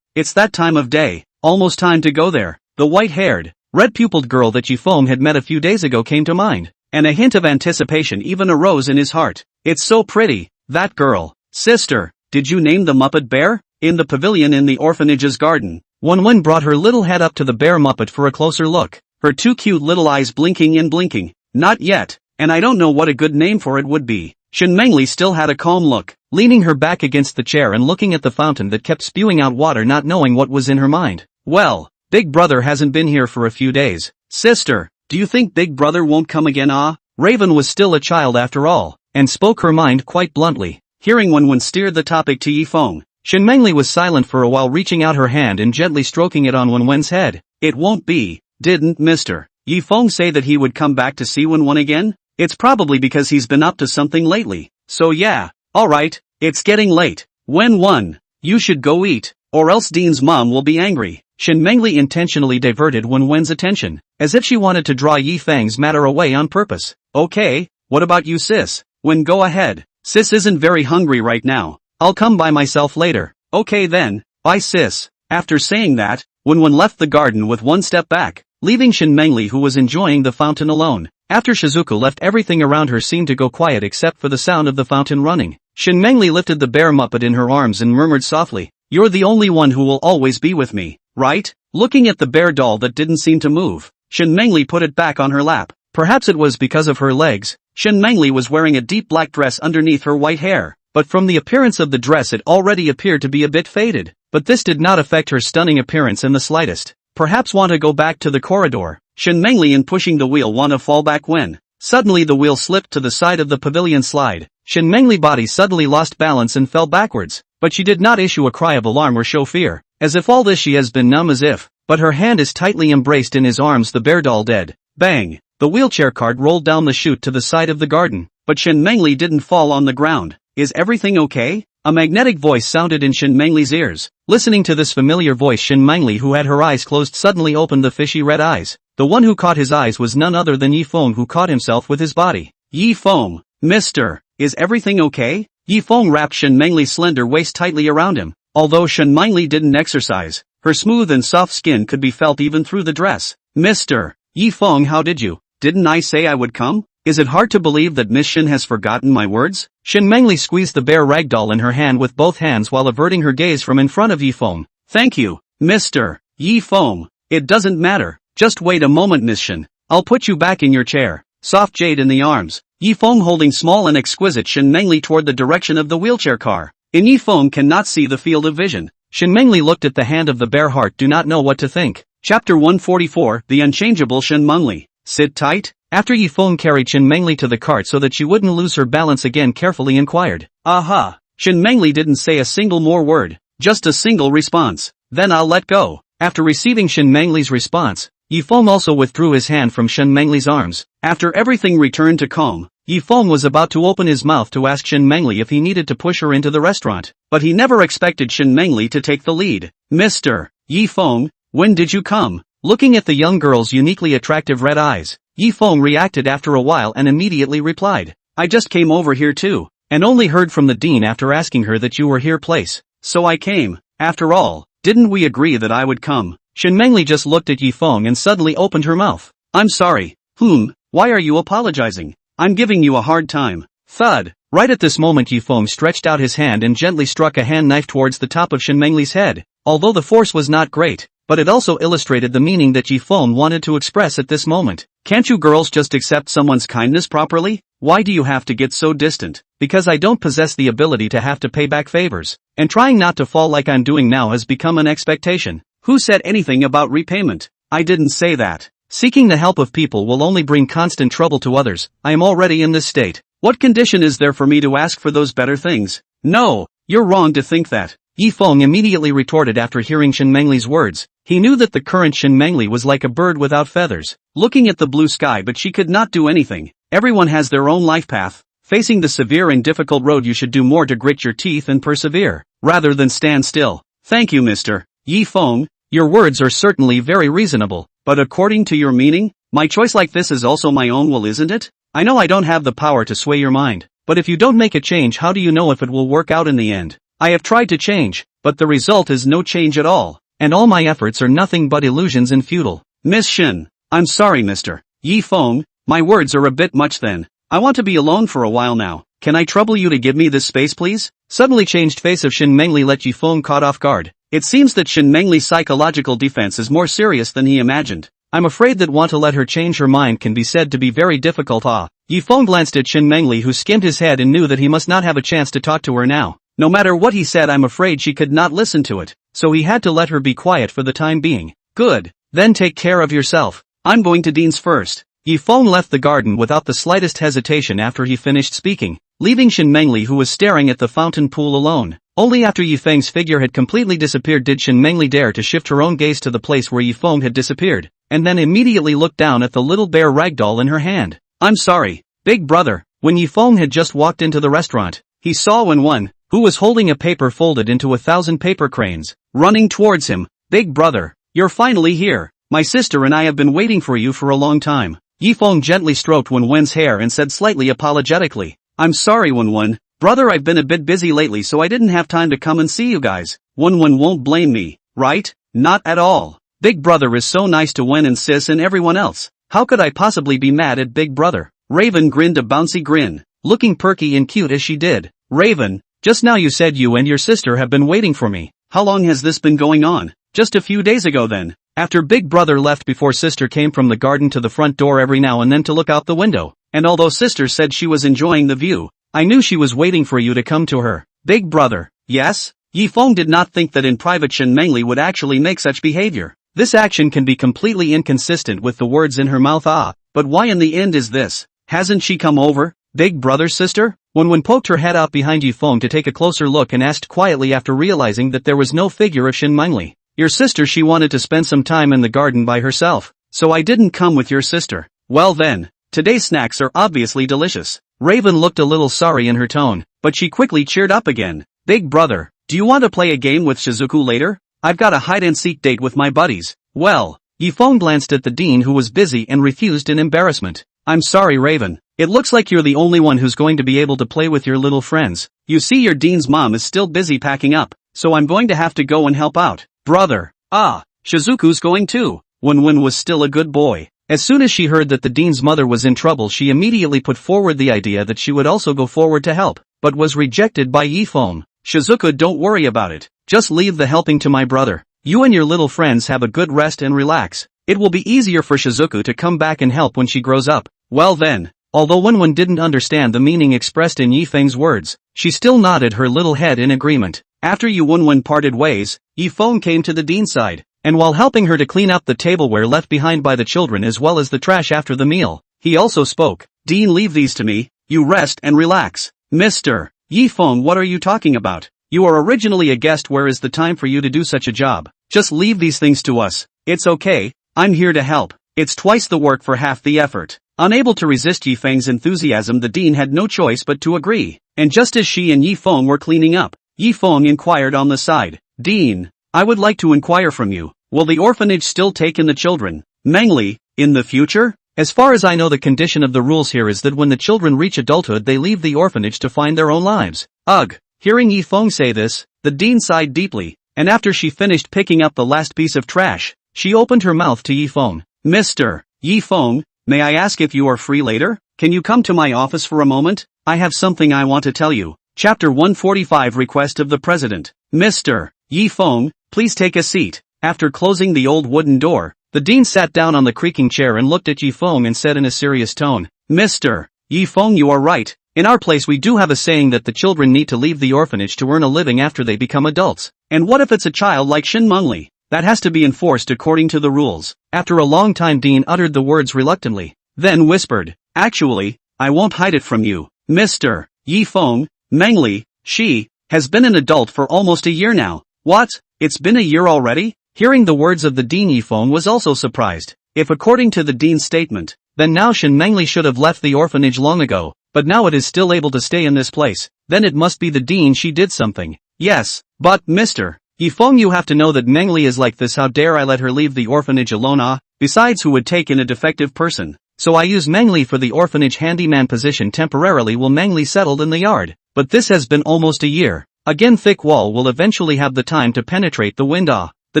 It's that time of day. Almost time to go there. The white-haired, red-pupiled girl that Yifeng had met a few days ago came to mind, and a hint of anticipation even arose in his heart. It's so pretty, that girl. Sister, did you name the Muppet Bear? In the pavilion in the orphanage's garden, Wen brought her little head up to the bear Muppet for a closer look, her two cute little eyes blinking and blinking. Not yet, and I don't know what a good name for it would be. Shenmengli still had a calm look, leaning her back against the chair and looking at the fountain that kept spewing out water, not knowing what was in her mind. Well, Big Brother hasn't been here for a few days. Sister, do you think Big Brother won't come again? Raven was still a child after all, and spoke her mind quite bluntly. Hearing Wen steered the topic to Yifeng, Shen Mengli was silent for a while, reaching out her hand and gently stroking it on Wen's head. It won't be, didn't Mr. Yifeng say that he would come back to see Wen again? It's probably because he's been up to something lately. So yeah, alright, it's getting late. Wen, you should go eat, or else Dean's mom will be angry. Shen Mengli intentionally diverted Wen's attention, as if she wanted to draw Yifeng's matter away on purpose. Okay, what about you sis? Wen, go ahead. Sis isn't very hungry right now. I'll come by myself later. Okay then, bye sis. After saying that, Wen left the garden with one step back, leaving Shen Mengli, who was enjoying the fountain, alone. After Shizuku left, everything around her seemed to go quiet except for the sound of the fountain running. Shen Mengli lifted the bear Muppet in her arms and murmured softly, "You're the only one who will always be with me, right?" Looking at the bear doll that didn't seem to move, Shen Mengli put it back on her lap. Perhaps it was because of her legs. Shen Mengli was wearing a deep black dress underneath her white hair, but from the appearance of the dress it already appeared to be a bit faded. But this did not affect her stunning appearance in the slightest. Perhaps want to go back to the corridor. Shen Mengli, in pushing the wheel, want to fall back when suddenly the wheel slipped to the side of the pavilion slide. Shen Mengli's body suddenly lost balance and fell backwards, but she did not issue a cry of alarm or show fear. As if all this she has been numb as if, but her hand is tightly embraced in his arms, the bear doll dead. Bang! The wheelchair cart rolled down the chute to the side of the garden, but Shen Mengli didn't fall on the ground. Is everything okay? A magnetic voice sounded in Shen Mengli's ears. Listening to this familiar voice, Shen Mengli, who had her eyes closed, suddenly opened the fishy red eyes. The one who caught his eyes was none other than Yifeng, who caught himself with his body. Yifeng, mister, is everything okay? Yifeng wrapped Shen Mengli's slender waist tightly around him. Although Shen Mengli didn't exercise, her smooth and soft skin could be felt even through the dress. Mr. Yifeng, how did you? Didn't I say I would come? Is it hard to believe that Miss Shen has forgotten my words? Shen Mengli squeezed the bear ragdoll in her hand with both hands while averting her gaze from in front of Yifeng. Thank you, Mr. Yifeng. It doesn't matter. Just wait a moment, Miss Shen. I'll put you back in your chair. Soft jade in the arms. Yifeng holding small and exquisite Shen Mengli toward the direction of the wheelchair car. And Yifeng cannot see the field of vision. Shen Mengli looked at the hand of the bear heart, do not know what to think. Chapter 144, The Unchangeable Shen Mengli. Sit tight? After Yifeng carried Shen Mengli to the cart so that she wouldn't lose her balance again, carefully inquired. Aha! Shen Mengli didn't say a single more word, just a single response. Then I'll let go. After receiving Shen Mengli's response, Yifeng also withdrew his hand from Shen Mengli's arms. After everything returned to calm, Yifeng was about to open his mouth to ask Shen Mengli if he needed to push her into the restaurant, but he never expected Shen Mengli to take the lead. Mr. Yifeng, when did you come? Looking at the young girl's uniquely attractive red eyes, Yifeng reacted after a while and immediately replied, I just came over here too, and only heard from the dean after asking her that you were here place. So I came. After all, didn't we agree that I would come? Shen Mengli just looked at Yifeng and suddenly opened her mouth. I'm sorry. Why are you apologizing? I'm giving you a hard time. Thud. Right at this moment Yifeng stretched out his hand and gently struck a hand knife towards the top of Shen Mengli's head. Although the force was not great, but it also illustrated the meaning that Yifeng wanted to express at this moment. Can't you girls just accept someone's kindness properly? Why do you have to get so distant? Because I don't possess the ability to have to pay back favors, and trying not to fall like I'm doing now has become an expectation. Who said anything about repayment? I didn't say that. Seeking the help of people will only bring constant trouble to others. I am already in this state. What condition is there for me to ask for those better things? No, you're wrong to think that. Yifeng immediately retorted after hearing Shen Mengli's words. He knew that the current Shen Mengli was like a bird without feathers, looking at the blue sky, but she could not do anything. Everyone has their own life path. Facing the severe and difficult road, you should do more to grit your teeth and persevere, rather than stand still. Thank you, Mr. Yifeng. Your words are certainly very reasonable, but according to your meaning, my choice like this is also my own will, isn't it? I know I don't have the power to sway your mind, but if you don't make a change, how do you know if it will work out in the end? I have tried to change, but the result is no change at all, and all my efforts are nothing but illusions and futile. Miss Shen, I'm sorry, Mr. Yifeng, my words are a bit much then. I want to be alone for a while now. Can I trouble you to give me this space, please? Suddenly changed face of Shen Mengli let Yifeng caught off guard. It seems that Shen Mengli's psychological defense is more serious than he imagined. I'm afraid that want to let her change her mind can be said to be very difficult. Yifeng glanced at Shen Mengli, who skimmed his head and knew that he must not have a chance to talk to her now. No matter what he said, I'm afraid she could not listen to it, so he had to let her be quiet for the time being. Good. Then take care of yourself. I'm going to Dean's first. Yifeng left the garden without the slightest hesitation after he finished speaking. leaving Shin Mengli who was staring at the fountain pool alone. Only after Yifeng's figure had completely disappeared did Shin Mengli dare to shift her own gaze to the place where Yifeng had disappeared, and then immediately looked down at the little bear ragdoll in her hand. I'm sorry, big brother. When Yifeng had just walked into the restaurant, he saw Wen, who was holding a paper folded into 1,000 paper cranes, running towards him. Big brother, you're finally here. My sister and I have been waiting for you for a long time. Yifeng gently stroked Wen's hair and said slightly apologetically, I'm sorry Wen. Brother, I've been a bit busy lately so I didn't have time to come and see you guys. Wen won't blame me, right? Not at all. Big brother is so nice to Wen and sis and everyone else. How could I possibly be mad at big brother? Raven grinned a bouncy grin, looking perky and cute as she did. Raven, just now you said you and your sister have been waiting for me. How long has this been going on? Just a few days ago then. After big brother left before sister came from the garden to the front door every now and then to look out the window, and although sister said she was enjoying the view, I knew she was waiting for you to come to her. Big brother, yes? Yifeng did not think that in private Shin Mengli would actually make such behavior. This action can be completely inconsistent with the words in her mouth but why in the end is this? Hasn't she come over? Big brother's sister? Wen poked her head out behind Yifeng to take a closer look and asked quietly after realizing that there was no figure of Shin Mengli. Your sister, she wanted to spend some time in the garden by herself, so I didn't come with your sister. Well then, today's snacks are obviously delicious. Raven looked a little sorry in her tone, but she quickly cheered up again. Big brother, do you want to play a game with Shizuku later? I've got a hide-and-seek date with my buddies. Well, Yifeng glanced at the dean who was busy and refused in embarrassment. I'm sorry Raven, it looks like you're the only one who's going to be able to play with your little friends. You see your dean's mom is still busy packing up, so I'm going to have to go and help out. Brother, Shizuku's going too. Wen was still a good boy. As soon as she heard that the dean's mother was in trouble she immediately put forward the idea that she would also go forward to help, but was rejected by Yifeng. Shizuku, don't worry about it, just leave the helping to my brother. You and your little friends have a good rest and relax. It will be easier for Shizuku to come back and help when she grows up. Well then, although Wen didn't understand the meaning expressed in Yifeng's words, she still nodded her little head in agreement. After Wen parted ways, Yifeng came to the dean's side, and while helping her to clean up the tableware left behind by the children as well as the trash after the meal, he also spoke. Dean, leave these to me, you rest and relax. Mr. Yifeng, what are you talking about? You are originally a guest, where is the time for you to do such a job? Just leave these things to us. It's okay, I'm here to help. It's twice the work for half the effort. Unable to resist Yifeng's enthusiasm, the dean had no choice but to agree, and just as she and Yifeng were cleaning up, Yifeng inquired on the side. Dean, I would like to inquire from you, will the orphanage still take in the children, Mengli, in the future? As far as I know, the condition of the rules here is that when the children reach adulthood they leave the orphanage to find their own lives. Ugh. Hearing Yifeng say this, the dean sighed deeply, and after she finished picking up the last piece of trash, she opened her mouth to Yifeng. Mr. Yifeng, may I ask if you are free later? Can you come to my office for a moment? I have something I want to tell you. Chapter 145, Request of the President. Mr. Yifeng, please take a seat. After closing the old wooden door, the dean sat down on the creaking chair and looked at Yifeng and said in a serious tone, Mr. Yifeng, you are right. In our place we do have a saying that the children need to leave the orphanage to earn a living after they become adults. And what if it's a child like Shin Mengli? That has to be enforced according to the rules. After a long time Dean uttered the words reluctantly, then whispered, actually, I won't hide it from you. Mr. Yifeng, Mengli, she, has been an adult for almost a year now. What? It's been a year already? Hearing the words of the dean, Yifeng was also surprised. If according to the dean's statement, then now Shin Mengli should have left the orphanage long ago, but now it is still able to stay in this place, then it must be the dean, she did something. Yes, but Mr. Yifeng, you have to know that Mengli is like this, how dare I let her leave the orphanage alone? Besides, who would take in a defective person? So I use Mengli for the orphanage handyman position temporarily while Mengli settled in the yard. But this has been almost a year. Again, thick wall will eventually have the time to penetrate the wind. The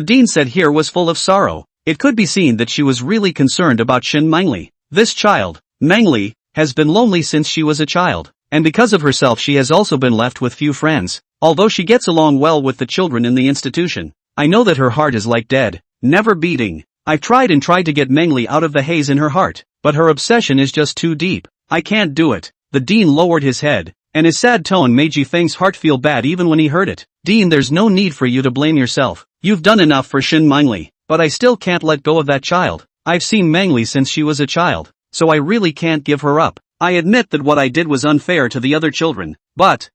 dean said here was full of sorrow. It could be seen that she was really concerned about Shin Mengli. This child, Mengli, has been lonely since she was a child, and because of herself she has also been left with few friends. Although she gets along well with the children in the institution, I know that her heart is like dead, never beating. I've tried and tried to get Mengli out of the haze in her heart, but her obsession is just too deep. I can't do it. The dean lowered his head, and his sad tone made Yifeng's heart feel bad even when he heard it. Dean, there's no need for you to blame yourself. You've done enough for Shin Mengli, but I still can't let go of that child. I've seen Mengli since she was a child, so I really can't give her up. I admit that what I did was unfair to the other children, but,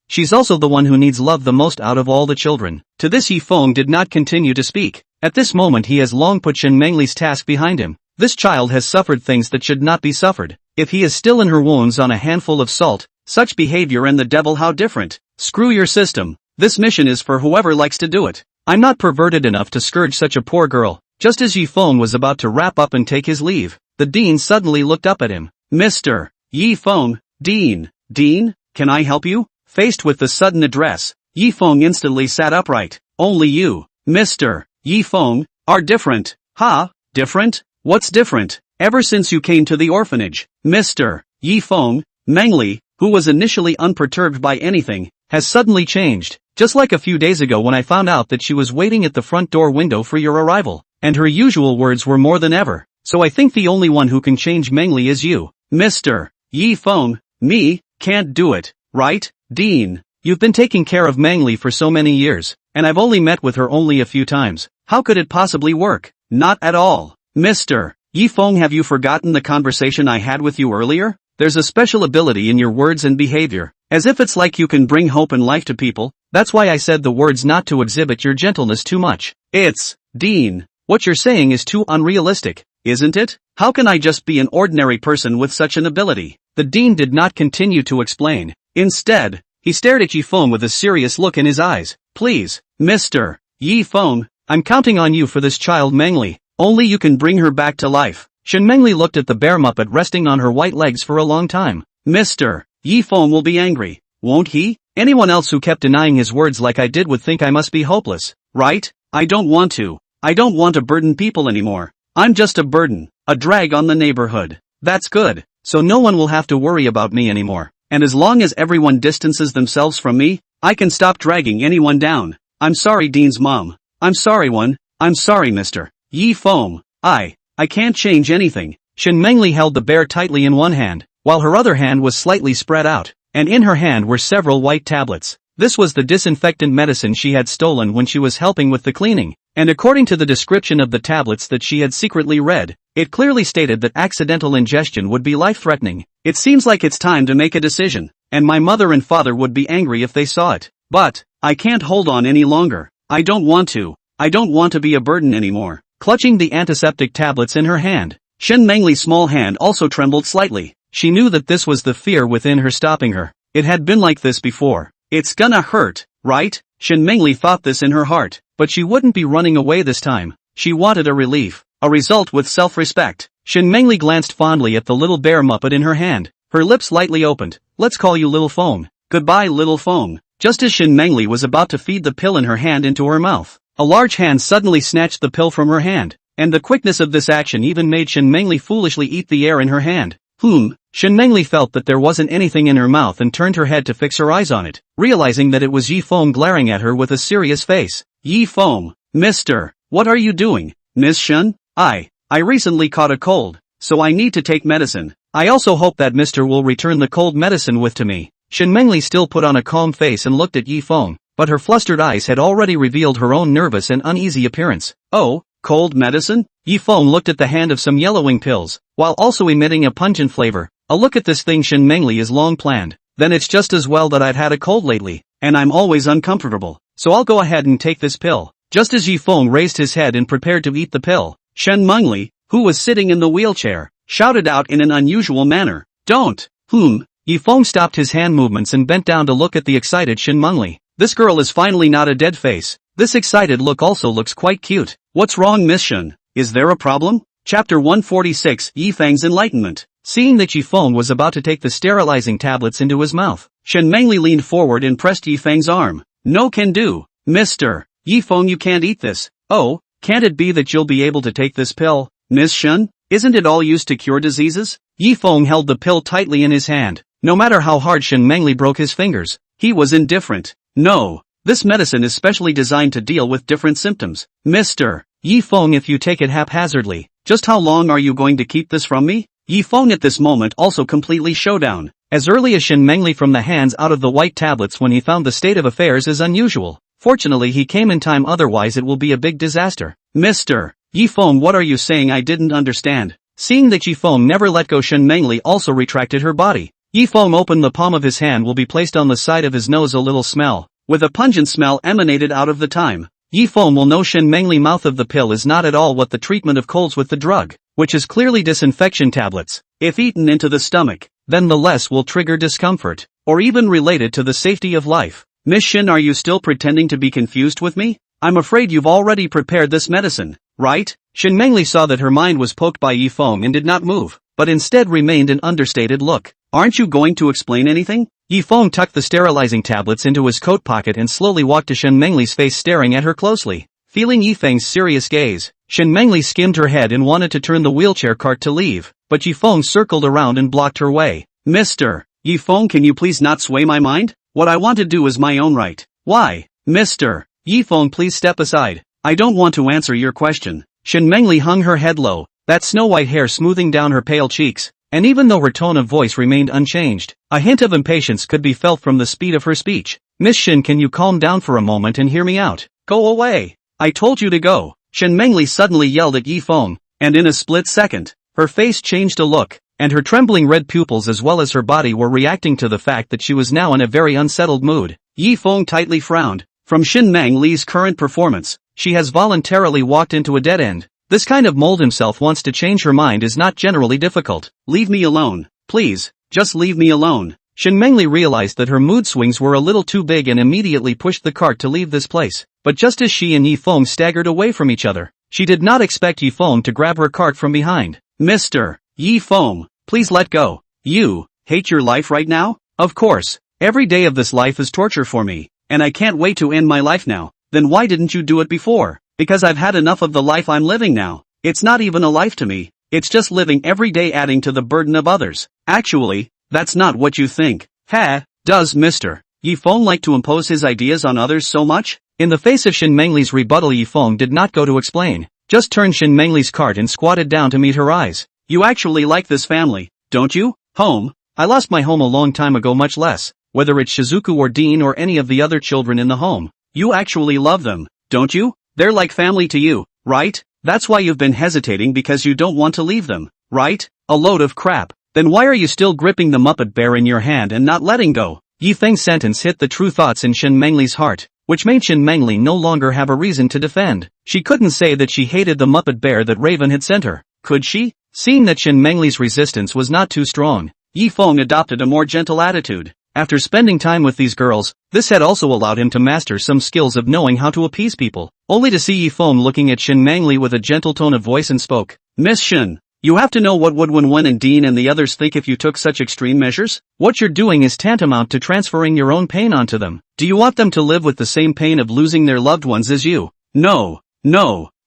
she's also the one who needs love the most out of all the children. To this Yifeng did not continue to speak. At this moment he has long put Shen Mengli's task behind him. This child has suffered things that should not be suffered. If he is still in her wounds on a handful of salt, such behavior and the devil how different. Screw your system. This mission is for whoever likes to do it. I'm not perverted enough to scourge such a poor girl. Just as Yifeng was about to wrap up and take his leave, the dean suddenly looked up at him. Mr. Yifeng, Dean, can I help you? Faced with the sudden address, Yifeng instantly sat upright. Only you, Mr. Yifeng, are different. Ha, different? What's different? Ever since you came to the orphanage, Mr. Yifeng, Mengli, who was initially unperturbed by anything, has suddenly changed. Just like a few days ago when I found out that she was waiting at the front door window for your arrival, and her usual words were more than ever. So I think the only one who can change Mengli is you, Mr. Yifeng. Me, can't do it, right, Dean? You've been taking care of Mengli for so many years, and I've only met with her only a few times. How could it possibly work? Not at all. Mr. Yifeng, have you forgotten the conversation I had with you earlier? There's a special ability in your words and behavior, as if it's like you can bring hope and life to people. That's why I said the words not to exhibit your gentleness too much. It's, Dean, what you're saying is too unrealistic, isn't it? How can I just be an ordinary person with such an ability? The dean did not continue to explain. Instead, he stared at Yifeng with a serious look in his eyes. Please, Mr. Yifeng, I'm counting on you for this child Mengli. Only you can bring her back to life. Shen Mengli looked at the bear muppet resting on her white legs for a long time. Mr. Yifeng will be angry, won't he? Anyone else who kept denying his words like I did would think I must be hopeless, right? I don't want to. I don't want to burden people anymore. I'm just a burden, a drag on the neighborhood. That's good, so no one will have to worry about me anymore. And as long as everyone distances themselves from me, I can stop dragging anyone down. I'm sorry, Dean's mom. I'm sorry, one. I'm sorry, Mr. Yifeng. I can't change anything. Shen Mengli held the bear tightly in one hand, while her other hand was slightly spread out, and in her hand were several white tablets. This was the disinfectant medicine she had stolen when she was helping with the cleaning, and according to the description of the tablets that she had secretly read, it clearly stated that accidental ingestion would be life-threatening. It seems like it's time to make a decision, and my mother and father would be angry if they saw it. But, I can't hold on any longer. I don't want to. I don't want to be a burden anymore. Clutching the antiseptic tablets in her hand, Shen Mengli's small hand also trembled slightly. She knew that this was the fear within her stopping her. It had been like this before. It's gonna hurt, right? Shen Mengli thought this in her heart, but she wouldn't be running away this time. She wanted a relief, a result with self-respect. Shen Mengli glanced fondly at the little bear muppet in her hand. Her lips lightly opened. Let's call you Little Feng. Goodbye, Little Feng. Just as Shen Mengli was about to feed the pill in her hand into her mouth, a large hand suddenly snatched the pill from her hand, and the quickness of this action even made Shen Mengli foolishly eat the air in her hand. Shen Mengli felt that there wasn't anything in her mouth and turned her head to fix her eyes on it, realizing that it was Yifeng glaring at her with a serious face. Yifeng, Mr. What are you doing, Miss Shen? I recently caught a cold, so I need to take medicine. I also hope that Mr. will return the cold medicine with to me. Shen Mengli still put on a calm face and looked at Yifeng, but her flustered eyes had already revealed her own nervous and uneasy appearance. Oh, cold medicine? Yifeng looked at the hand of some yellowing pills, while also emitting a pungent flavor. A look at this thing Shen Mengli is long planned. Then it's just as well that I've had a cold lately, and I'm always uncomfortable, so I'll go ahead and take this pill. Just as Yifeng raised his head and prepared to eat the pill, Shen Mengli, who was sitting in the wheelchair, shouted out in an unusual manner. Don't! Yifeng stopped his hand movements and bent down to look at the excited Shen Mengli. This girl is finally not a dead face. This excited look also looks quite cute. What's wrong, Miss Shen? Is there a problem? Chapter 146, Yifeng's Enlightenment. Seeing that Yifeng was about to take the sterilizing tablets into his mouth, Shen Mengli leaned forward and pressed Yifeng's arm. No can do. Mr. Yifeng, you can't eat this. Oh, can't it be that you'll be able to take this pill, Miss Shen? Isn't it all used to cure diseases? Yifeng held the pill tightly in his hand. No matter how hard Shen Mengli broke his fingers, he was indifferent. No, this medicine is specially designed to deal with different symptoms. Mr. Yifeng, if you take it haphazardly, just how long are you going to keep this from me? Yifeng at this moment also completely showdown. As early as Shen Mengli from the hands out of the white tablets when he found the state of affairs is unusual. Fortunately he came in time, otherwise it will be a big disaster. Mr. Yifeng, what are you saying? I didn't understand. Seeing that Yifeng never let go, Shen Mengli also retracted her body. Yifeng opened the palm of his hand will be placed on the side of his nose. A little smell, with a pungent smell, emanated out of the time. Yifeng will know Shen Mengli mouth of the pill is not at all what the treatment of colds with the drug, which is clearly disinfection tablets. If eaten into the stomach, then the less will trigger discomfort, or even related to the safety of life. Miss Shin, are you still pretending to be confused with me? I'm afraid you've already prepared this medicine, right? Shen Mengli saw that her mind was poked by Yifeng and did not move, but instead remained an understated look. Aren't you going to explain anything? Yifeng tucked the sterilizing tablets into his coat pocket and slowly walked to Shen Mengli's face, staring at her closely. Feeling Yifeng's serious gaze, Shen Mengli skimmed her head and wanted to turn the wheelchair cart to leave, but Yifeng circled around and blocked her way. Mr. Yifeng, can you please not sway my mind? What I want to do is my own right. Why? Mr. Yifeng, please step aside. I don't want to answer your question. Shen Mengli hung her head low, that snow-white hair smoothing down her pale cheeks, and even though her tone of voice remained unchanged, a hint of impatience could be felt from the speed of her speech. Miss Shin, can you calm down for a moment and hear me out? Go away. I told you to go. Shen Mengli suddenly yelled at Yifeng, and in a split second, her face changed a look, and her trembling red pupils as well as her body were reacting to the fact that she was now in a very unsettled mood. Yifeng tightly frowned. From Shen Mengli's current performance, she has voluntarily walked into a dead end. This kind of mold himself wants to change her mind is not generally difficult. Leave me alone. Please, just leave me alone. Shen Mengli realized that her mood swings were a little too big and immediately pushed the cart to leave this place. But just as she and Yifeng staggered away from each other, she did not expect Yifeng to grab her cart from behind. Mr. Yifeng, please let go. You hate your life right now? Of course. Every day of this life is torture for me, and I can't wait to end my life now. Then why didn't you do it before? Because I've had enough of the life I'm living now. It's not even a life to me. It's just living every day adding to the burden of others. Actually, that's not what you think. Does Mr. Yifeng like to impose his ideas on others so much? In the face of Shen Mengli's rebuttal, Yifeng did not go to explain, just turned Shen Mengli's cart and squatted down to meet her eyes. You actually like this family, don't you? Home? I lost my home a long time ago, much less, whether it's Shizuku or Dean or any of the other children in the home. You actually love them, don't you? They're like family to you, right? That's why you've been hesitating, because you don't want to leave them, right? A load of crap. Then why are you still gripping the Muppet Bear in your hand and not letting go? Yifeng's sentence hit the true thoughts in Shen Mengli's heart, which made Shen Mengli no longer have a reason to defend. She couldn't say that she hated the Muppet Bear that Raven had sent her, could she? Seeing that Shen Mengli's resistance was not too strong, Yifeng adopted a more gentle attitude. After spending time with these girls, this had also allowed him to master some skills of knowing how to appease people, only to see Yifeng looking at Shen Mengli with a gentle tone of voice and spoke. Miss Shen, you have to know what would Wen and Dean and the others think if you took such extreme measures? What you're doing is tantamount to transferring your own pain onto them. Do you want them to live with the same pain of losing their loved ones as you? No.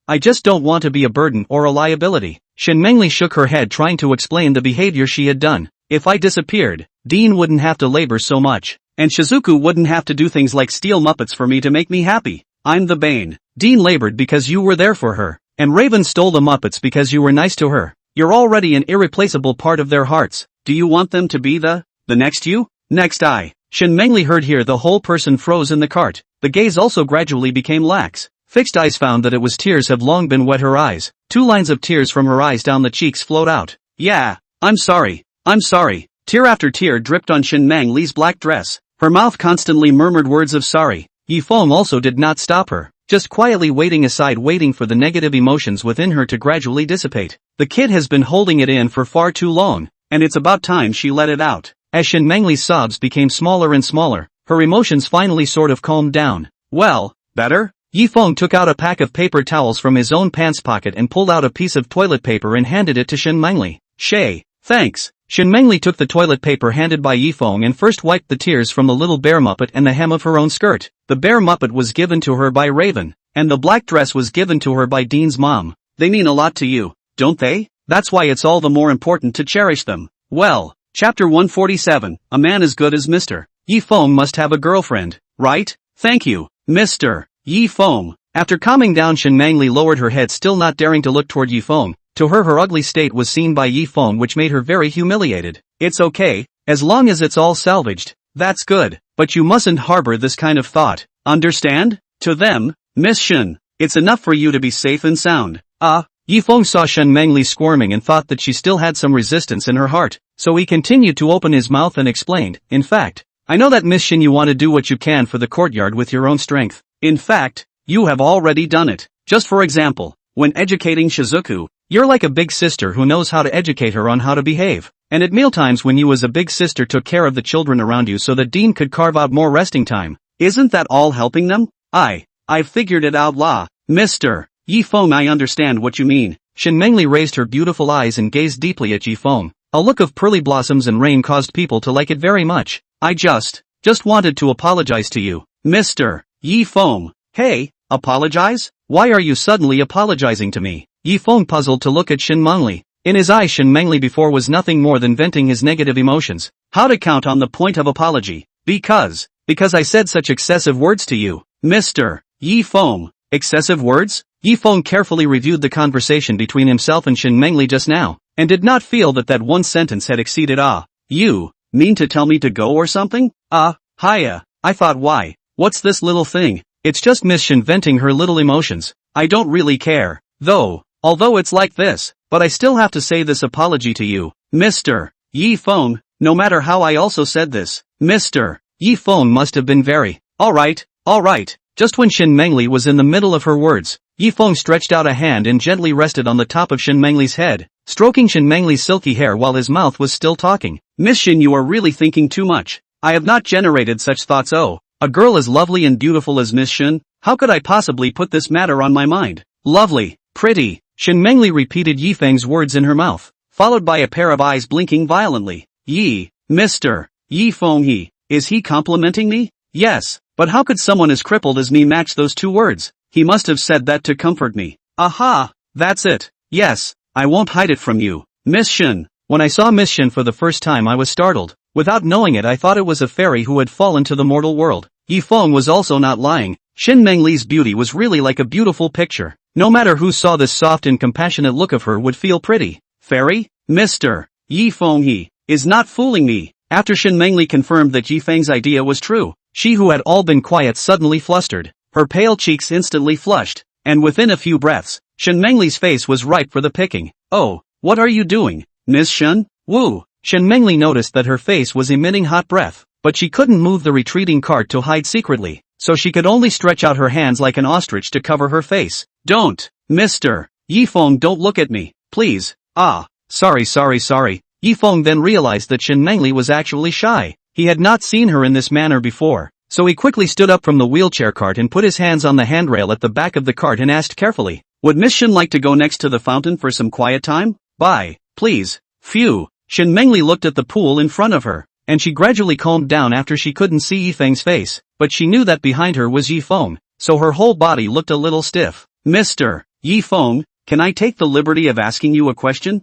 I just don't want to be a burden or a liability. Shen Mengli shook her head, trying to explain the behavior she had done. If I disappeared, Dean wouldn't have to labor so much, and Shizuku wouldn't have to do things like steal Muppets for me to make me happy. I'm the bane. Dean labored because you were there for her, and Raven stole the Muppets because you were nice to her. You're already an irreplaceable part of their hearts. Do you want them to be the next you? Next I. Shen Mengli heard here the whole person froze in the cart. The gaze also gradually became lax. Fixed eyes found that it was tears have long been wet her eyes. 2 lines of tears from her eyes down the cheeks flowed out. Yeah, I'm sorry. Tear after tear dripped on Shen Mengli's black dress. Her mouth constantly murmured words of sorry. Yifeng also did not stop her, just quietly waiting aside, waiting for the negative emotions within her to gradually dissipate. The kid has been holding it in for far too long, and it's about time she let it out. As Shen Mengli's sobs became smaller and smaller, her emotions finally sort of calmed down. Well, better? Yifeng took out a pack of paper towels from his own pants pocket and pulled out a piece of toilet paper and handed it to Shen Mengli. Thanks. Shen Mengli took the toilet paper handed by Yifeng and first wiped the tears from the little bear Muppet and the hem of her own skirt. The bear Muppet was given to her by Raven, and the black dress was given to her by Dean's mom. They mean a lot to you, don't they? That's why it's all the more important to cherish them. Well, Chapter 147, A Man as Good as Mr. Yifeng must have a girlfriend, right? Thank you, Mr. Yifeng. After calming down, Shen Mengli lowered her head, still not daring to look toward Yifeng. To her ugly state was seen by Yifeng, which made her very humiliated. It's okay, as long as it's all salvaged. That's good, but you mustn't harbor this kind of thought. Understand? To them, Miss Shen, it's enough for you to be safe and sound. Yifeng saw Shen Mengli squirming and thought that she still had some resistance in her heart, so he continued to open his mouth and explained, in fact, I know that Miss Shin you want to do what you can for the courtyard with your own strength. In fact, you have already done it. Just for example, when educating Shizuku, you're like a big sister who knows how to educate her on how to behave. And at mealtimes when you as a big sister took care of the children around you so that Dean could carve out more resting time. Isn't that all helping them? I've figured it out Mr. Yifeng, I understand what you mean. Shen Mengli raised her beautiful eyes and gazed deeply at Yifeng. A look of pearly blossoms and rain caused people to like it very much. I just wanted to apologize to you, Mr. Yifeng. Hey, apologize? Why are you suddenly apologizing to me? Yifeng puzzled to look at Shen Mengli. In his eyes Shen Mengli before was nothing more than venting his negative emotions. How to count on the point of apology? Because I said such excessive words to you, Mr. Yifeng. Excessive words? Yifeng carefully reviewed the conversation between himself and Shen Mengli just now, and did not feel that one sentence had exceeded You mean to tell me to go or something? Hiya, I thought why? What's this little thing? It's just Miss Shen venting her little emotions. I don't really care, although it's like this, but I still have to say this apology to you, Mr. Yifeng, no matter how I also said this, Mr. Yifeng must have been very, alright. Just when Shen Mengli was in the middle of her words, Yifeng stretched out a hand and gently rested on the top of Shen Mengli's head, stroking Shen Mengli's silky hair while his mouth was still talking. Miss Shen, you are really thinking too much. I have not generated such thoughts. A girl as lovely and beautiful as Miss Shen, how could I possibly put this matter on my mind? Lovely, pretty, Shen Mengli repeated Yifeng's words in her mouth, followed by a pair of eyes blinking violently. Mr. Yifeng, is he complimenting me? Yes, but how could someone as crippled as me match those two words? He must have said that to comfort me. Aha, that's it. Yes, I won't hide it from you, Miss Shen. When I saw Miss Shen for the first time I was startled. Without knowing it I thought it was a fairy who had fallen to the mortal world. Yifeng was also not lying. Shen Mengli's beauty was really like a beautiful picture. No matter who saw this soft and compassionate look of her would feel pretty. Fairy? Mr. Yifeng is not fooling me. After Shen Mengli confirmed that Yifeng's idea was true, she who had all been quiet suddenly flustered. Her pale cheeks instantly flushed, and within a few breaths, Shen Mengli's face was ripe for the picking. Oh, what are you doing, Miss Shen? Woo! Shen Mengli noticed that her face was emitting hot breath, but she couldn't move the retreating cart to hide secretly, so she could only stretch out her hands like an ostrich to cover her face. Don't, Mr. Yifeng, don't look at me, please. Sorry. Yifeng then realized that Shen Mengli was actually shy. He had not seen her in this manner before, so he quickly stood up from the wheelchair cart and put his hands on the handrail at the back of the cart and asked carefully, would Miss Shen like to go next to the fountain for some quiet time? Bye, please. Phew. Shen Mengli looked at the pool in front of her, and she gradually calmed down after she couldn't see Yifeng's face, but she knew that behind her was Yifeng, so her whole body looked a little stiff. Mr. Yifeng, can I take the liberty of asking you a question?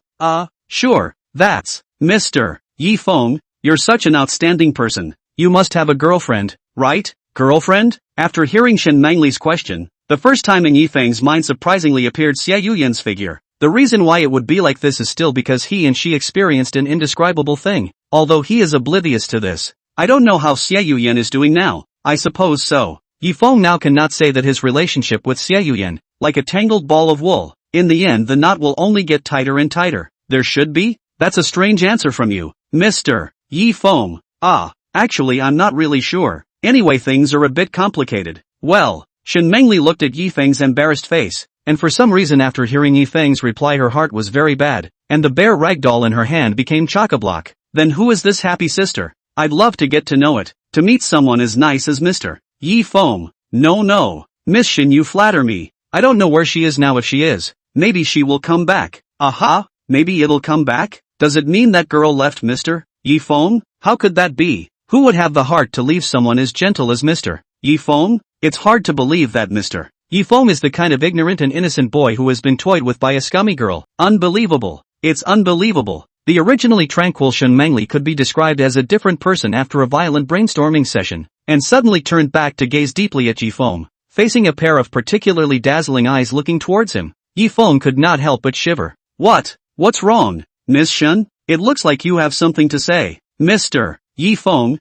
Sure, that's, Mr. Yifeng, you're such an outstanding person. You must have a girlfriend, right? Girlfriend? After hearing Shen Mengli's question, the first time in Yifeng's mind surprisingly appeared Xiao Yian's figure. The reason why it would be like this is still because he and she experienced an indescribable thing, although he is oblivious to this. I don't know how Xiao Yian is doing now. I suppose so. Yifeng now cannot say that his relationship with Xiao Yian, like a tangled ball of wool. In the end the knot will only get tighter and tighter. There should be? That's a strange answer from you, Mr. Yifeng. Actually I'm not really sure. Anyway, things are a bit complicated. Well, Shen Mengli looked at Yifeng's embarrassed face, and for some reason after hearing Yifeng's reply her heart was very bad, and the bear ragdoll in her hand became chock-a-block. Then who is this happy sister? I'd love to get to know it, to meet someone as nice as Mr. Yifeng. No, Miss Shen, you flatter me. I don't know where she is now. If she is, maybe she will come back. Maybe it'll come back? Does it mean that girl left Mr. Yifeng? How could that be? Who would have the heart to leave someone as gentle as Mr. Yifeng? It's hard to believe that Mr. Yifeng is the kind of ignorant and innocent boy who has been toyed with by a scummy girl. Unbelievable. It's unbelievable. The originally tranquil Shen Mengli could be described as a different person after a violent brainstorming session, and suddenly turned back to gaze deeply at Yifeng, facing a pair of particularly dazzling eyes looking towards him. Yifeng could not help but shiver. What's wrong, Miss Shen? It looks like you have something to say. Mr. Yifeng,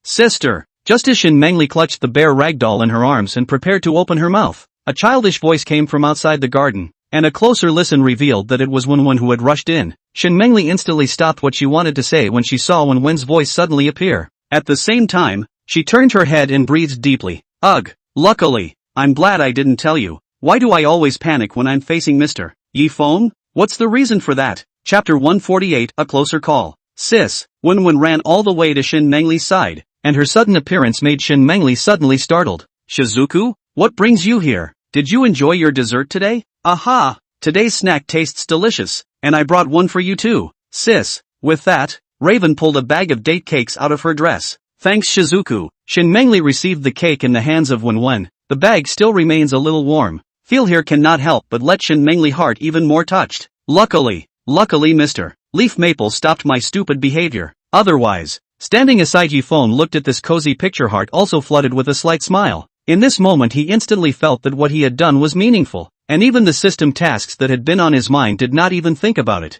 sister. Just as Shen Mengli clutched the bear ragdoll in her arms and prepared to open her mouth, a childish voice came from outside the garden. and a closer listen revealed that it was Wen who had rushed in. Shen Mengli instantly stopped what she wanted to say when she saw Wen's voice suddenly appear. At the same time, she turned her head and breathed deeply. Ugh, luckily, I'm glad I didn't tell you. Why do I always panic when I'm facing Mr. Yifeng? What's the reason for that? Chapter 148, A Closer Call. Sis, Wen ran all the way to Shen Mengli's side, and her sudden appearance made Shen Mengli suddenly startled. Shizuku? What brings you here? Did you enjoy your dessert today? Aha! Today's snack tastes delicious, and I brought one for you too, sis. With that, Raven pulled a bag of date cakes out of her dress. Thanks Shizuku. Shen Mengli received the cake in the hands of Wen. The bag still remains a little warm. Feel here cannot help but let Shen Mengli heart even more touched. Luckily Mr. Leaf Maple stopped my stupid behavior. Otherwise, standing aside Yifeng looked at this cozy picture heart also flooded with a slight smile. In this moment he instantly felt that what he had done was meaningful, and even the system tasks that had been on his mind did not even think about it.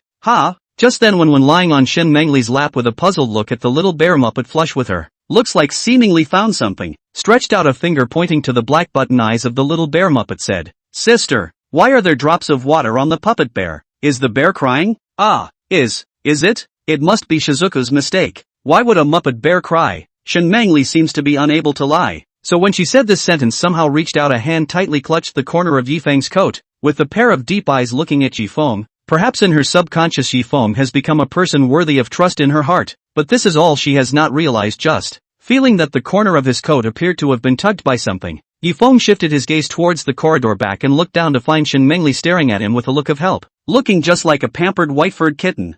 Just then Wen lying on Shen Mengli's lap with a puzzled look at the little bear Muppet flush with her, looks like seemingly found something, stretched out a finger pointing to the black button eyes of the little bear Muppet said, Sister, why are there drops of water on the puppet bear? Is the bear crying? Is it? It must be Shizuku's mistake. Why would a Muppet bear cry? Shen Mengli seems to be unable to lie. So when she said this sentence somehow reached out a hand tightly clutched the corner of Yifeng's coat, with a pair of deep eyes looking at Yifeng. Perhaps in her subconscious Yifeng has become a person worthy of trust in her heart, but this is all she has not realized just. Feeling that the corner of his coat appeared to have been tugged by something, Yifeng shifted his gaze towards the corridor back and looked down to find Shen Mengli staring at him with a look of help, looking just like a pampered white-furred kitten.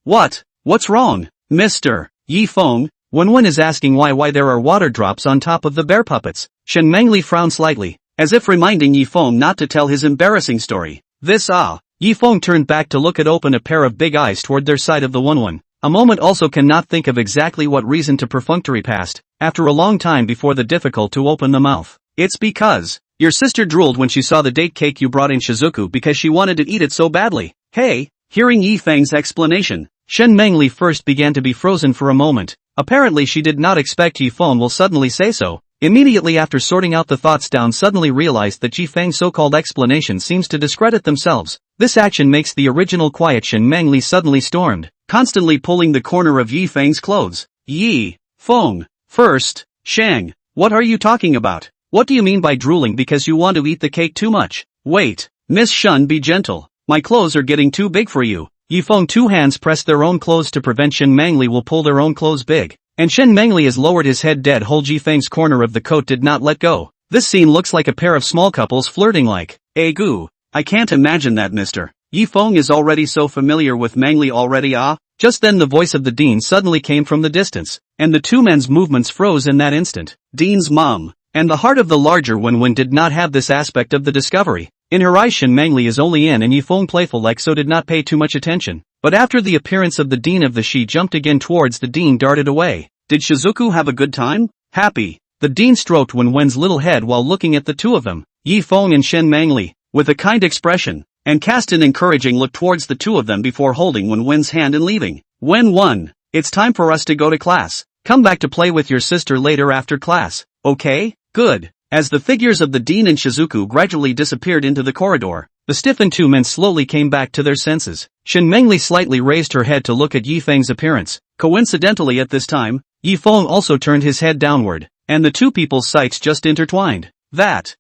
What's wrong, Mr. Yifeng? Wen is asking why there are water drops on top of the bear puppets. Shen Mengli frowned slightly, as if reminding Yifeng not to tell his embarrassing story. Yifeng turned back to look at open a pair of big eyes toward their side of the Wen. A moment also cannot think of exactly what reason to perfunctory passed, after a long time before the difficult to open the mouth. It's because your sister drooled when she saw the date cake you brought in Shizuku because she wanted to eat it so badly. Hey, hearing Yifeng's explanation, Shen Mengli first began to be frozen for a moment. Apparently she did not expect Yifeng will suddenly say so. Immediately after sorting out the thoughts down suddenly realized that Yifeng's so-called explanation seems to discredit themselves. This action makes the original quiet Shen Mengli suddenly stormed, constantly pulling the corner of Yifeng's clothes. Yi-feng. First, Shang, what are you talking about? What do you mean by drooling because you want to eat the cake too much? Wait, Miss Shun, be gentle. My clothes are getting too big for you. Yifeng two hands pressed their own clothes to prevent Shen Mengli will pull their own clothes big, and Shen Mengli has lowered his head dead hold Yifeng's corner of the coat did not let go. This scene looks like a pair of small couples flirting like, goo. I can't imagine that Mr. Yifeng is already so familiar with Mengli already Just then the voice of the dean suddenly came from the distance, and the two men's movements froze in that instant. Dean's mom. And the heart of the larger Wen did not have this aspect of the discovery. In her eyes Shen Mengli is only in and Yifeng playful like so did not pay too much attention. But after the appearance of the dean of the she jumped again towards the dean darted away. Did Shizuku have a good time? Happy. The dean stroked Wen's little head while looking at the two of them, Yifeng and Shen Mengli, with a kind expression, and cast an encouraging look towards the two of them before holding Wen's hand and leaving. Wen, it's time for us to go to class. Come back to play with your sister later after class, okay? Good. As the figures of the dean and Shizuku gradually disappeared into the corridor, the stiffened two men slowly came back to their senses. Shen Mengli slightly raised her head to look at Yifeng's appearance. Coincidentally at this time, Yifeng also turned his head downward, and the two people's sights just intertwined. That.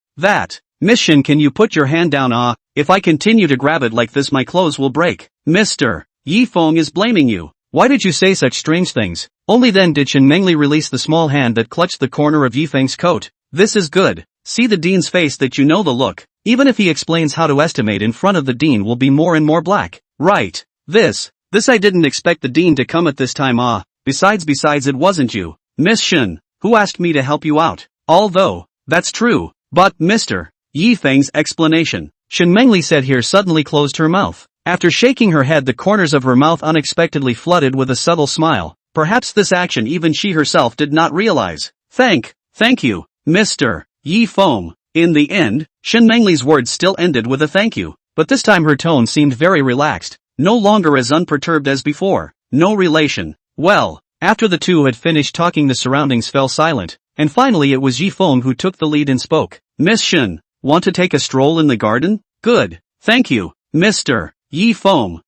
Miss Shen, can you put your hand down? If I continue to grab it like this my clothes will break. Mr. Yifeng is blaming you. Why did you say such strange things? Only then did Shen Mengli release the small hand that clutched the corner of Yifeng's coat. This is good. See the dean's face that you know the look. Even if he explains how to estimate in front of the dean will be more and more black. Right. This I didn't expect the dean to come at this time. Besides it wasn't you, Miss Shen, who asked me to help you out. Although, that's true, but Mr. Yifeng's explanation, Shen Mengli said here suddenly closed her mouth. After shaking her head the corners of her mouth unexpectedly flooded with a subtle smile. Perhaps this action even she herself did not realize. Thank you, Mr. Yifeng. In the end, Shen Mengli's words still ended with a thank you, but this time her tone seemed very relaxed, no longer as unperturbed as before. No relation. Well, after the two had finished talking the surroundings fell silent, and finally it was Yifeng who took the lead and spoke. Miss Shen, want to take a stroll in the garden? Good. Thank you, Mr. Yifeng.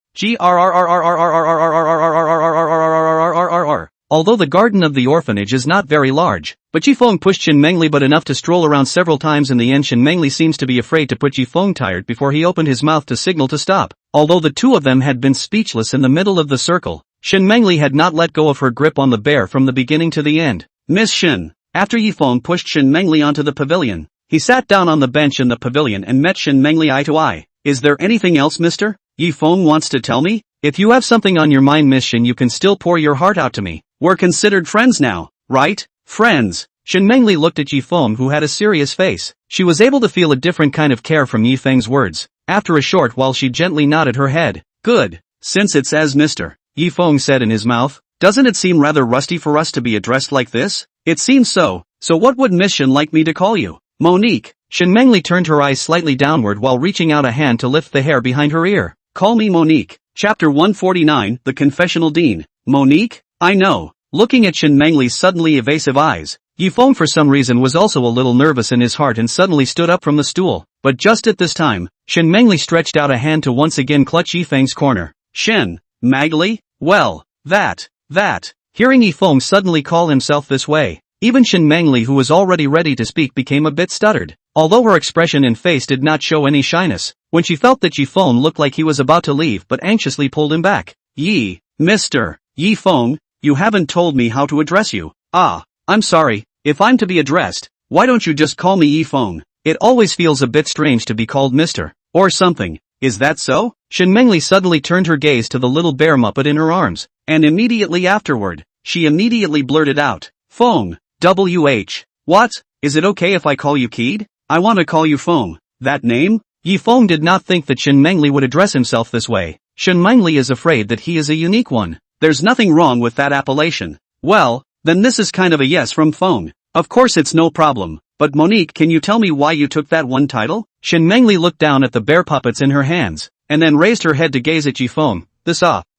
Although the garden of the orphanage is not very large, but Yifeng pushed Shin Mengli but enough to stroll around several times. In the end, Shin Mengli seems to be afraid to put Yifeng tired before he opened his mouth to signal to stop. Although the two of them had been speechless in the middle of the circle, Shin Mengli had not let go of her grip on the bear from the beginning to the end. Miss Shin. After Yifeng pushed Shin Mengli onto the pavilion, he sat down on the bench in the pavilion and met Shin Mengli eye to eye. Is there anything else, mister? Yifeng wants to tell me? If you have something on your mind, Miss Shin, you can still pour your heart out to me. We're considered friends now, right? Friends. Shin Mengli looked at Yifeng, who had a serious face. She was able to feel a different kind of care from Yifeng's words. After a short while she gently nodded her head. Good. Since it's as Mr. Yifeng said in his mouth, doesn't it seem rather rusty for us to be addressed like this? It seems so. So what would Miss Shin like me to call you? Monique. Shin Mengli turned her eyes slightly downward while reaching out a hand to lift the hair behind her ear. Call me Monique. Chapter 149, The Confessional Dean. Monique? I know. Looking at Shin Mengli's suddenly evasive eyes, Yifeng for some reason was also a little nervous in his heart and suddenly stood up from the stool. But just at this time, Shin Mengli stretched out a hand to once again clutch Yifeng's corner. Shin Magli? Well, that. Hearing Yifeng suddenly call himself this way, even Shin Mengli, who was already ready to speak, became a bit stuttered. Although her expression and face did not show any shyness, when she felt that Yifeng looked like he was about to leave but anxiously pulled him back. Mr. Yifeng, you haven't told me how to address you. I'm sorry, if I'm to be addressed, why don't you just call me Yifeng? It always feels a bit strange to be called Mr. or something. Is that so? Shin Mengli suddenly turned her gaze to the little bear muppet in her arms, and immediately afterward, she immediately blurted out, Feng, WH. What? Is it okay if I call you Keed? I want to call you Feng. That name? Yifeng did not think that Shin Mengli would address himself this way. Shin Mengli is afraid that he is a unique one. There's nothing wrong with that appellation. Well, then this is kind of a yes from Feng. Of course it's no problem, but Monique, can you tell me why you took that one title? Shin Mengli looked down at the bear puppets in her hands, and then raised her head to gaze at Yifeng.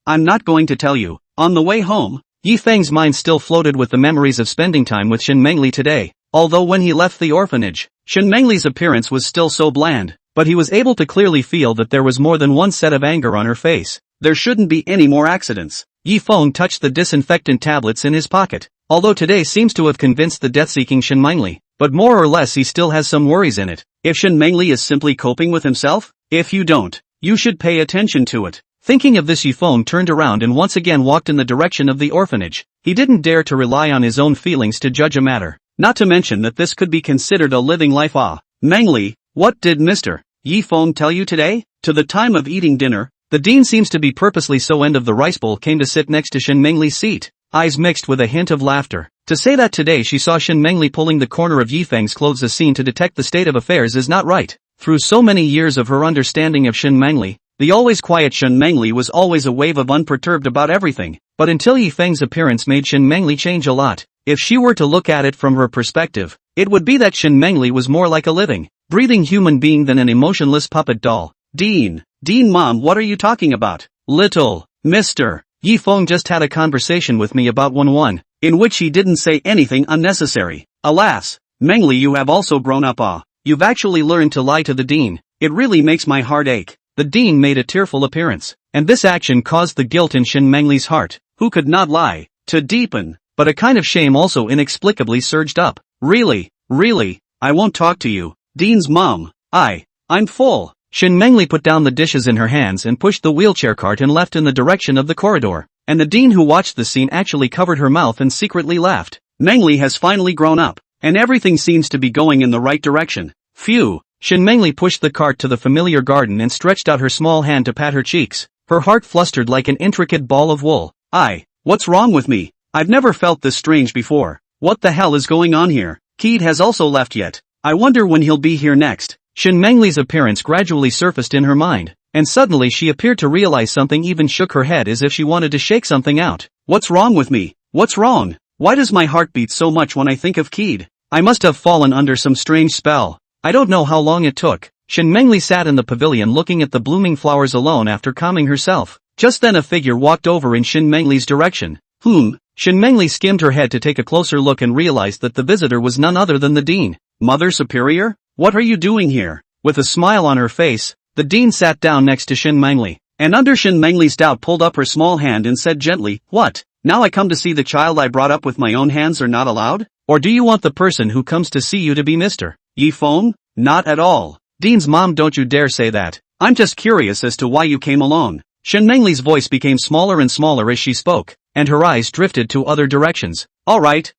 I'm not going to tell you. On the way home, Yifeng's mind still floated with the memories of spending time with Shin Mengli today. Although when he left the orphanage, Shin Mengli's appearance was still so bland, but he was able to clearly feel that there was more than one set of anger on her face. There shouldn't be any more accidents. Yifeng touched the disinfectant tablets in his pocket. Although today seems to have convinced the death-seeking Shin Mengli, but more or less he still has some worries in it. If Shin Mengli is simply coping with himself? If you don't, you should pay attention to it. Thinking of this, Yifeng turned around and once again walked in the direction of the orphanage. He didn't dare to rely on his own feelings to judge a matter. Not to mention that this could be considered a living life. Mengli, what did Mr. Yifeng tell you today? To the time of eating dinner, the dean seems to be purposely so end of the rice bowl came to sit next to Shin Mengli's seat, eyes mixed with a hint of laughter. To say that today she saw Shin Mengli pulling the corner of Yifeng's clothes, a scene to detect the state of affairs, is not right. Through so many years of her understanding of Shin Mengli, the always quiet Shin Mengli was always a wave of unperturbed about everything, but until Yifeng's appearance made Shin Mengli change a lot. If she were to look at it from her perspective, it would be that Shin Mengli was more like a living, breathing human being than an emotionless puppet doll. Dean, Mom, what are you talking about? Little Mr. Yifeng just had a conversation with me about 1-1, in which he didn't say anything unnecessary. Alas, Mengli, you have also grown up. You've actually learned to lie to the dean. It really makes my heart ache. The dean made a tearful appearance, and this action caused the guilt in Shin Mengli's heart, who could not lie, to deepen, but a kind of shame also inexplicably surged up. Really, I won't talk to you, Dean's mom. I'm full. Shin Mengli put down the dishes in her hands and pushed the wheelchair cart and left in the direction of the corridor, and the dean, who watched the scene, actually covered her mouth and secretly laughed. Mengli has finally grown up, and everything seems to be going in the right direction. Phew. Shin Mengli pushed the cart to the familiar garden and stretched out her small hand to pat her cheeks. Her heart flustered like an intricate ball of wool. What's wrong with me? I've never felt this strange before. What the hell is going on here? Keed has also left yet. I wonder when he'll be here next. Shin Mengli's appearance gradually surfaced in her mind, and suddenly she appeared to realize something, even shook her head as if she wanted to shake something out. What's wrong with me? What's wrong? Why does my heart beat so much when I think of Keed? I must have fallen under some strange spell. I don't know how long it took. Shin Mengli sat in the pavilion looking at the blooming flowers alone after calming herself. Just then a figure walked over in Shin Mengli's direction. Shin Mengli skimmed her head to take a closer look and realized that the visitor was none other than the dean. Mother Superior? What are you doing here? With a smile on her face, The dean sat down next to Shin Mengli, and under Shin Mengli's doubt pulled up her small hand and said gently, "What? Now I come to see the child I brought up with my own hands are not allowed? Or do you want the person who comes to see you to be Mr. Yifeng? Not at all. Dean's mom, don't you dare say that. I'm just curious as to why you came along." Shin Mengli's voice became smaller and smaller as she spoke, and her eyes drifted to other directions. Alright,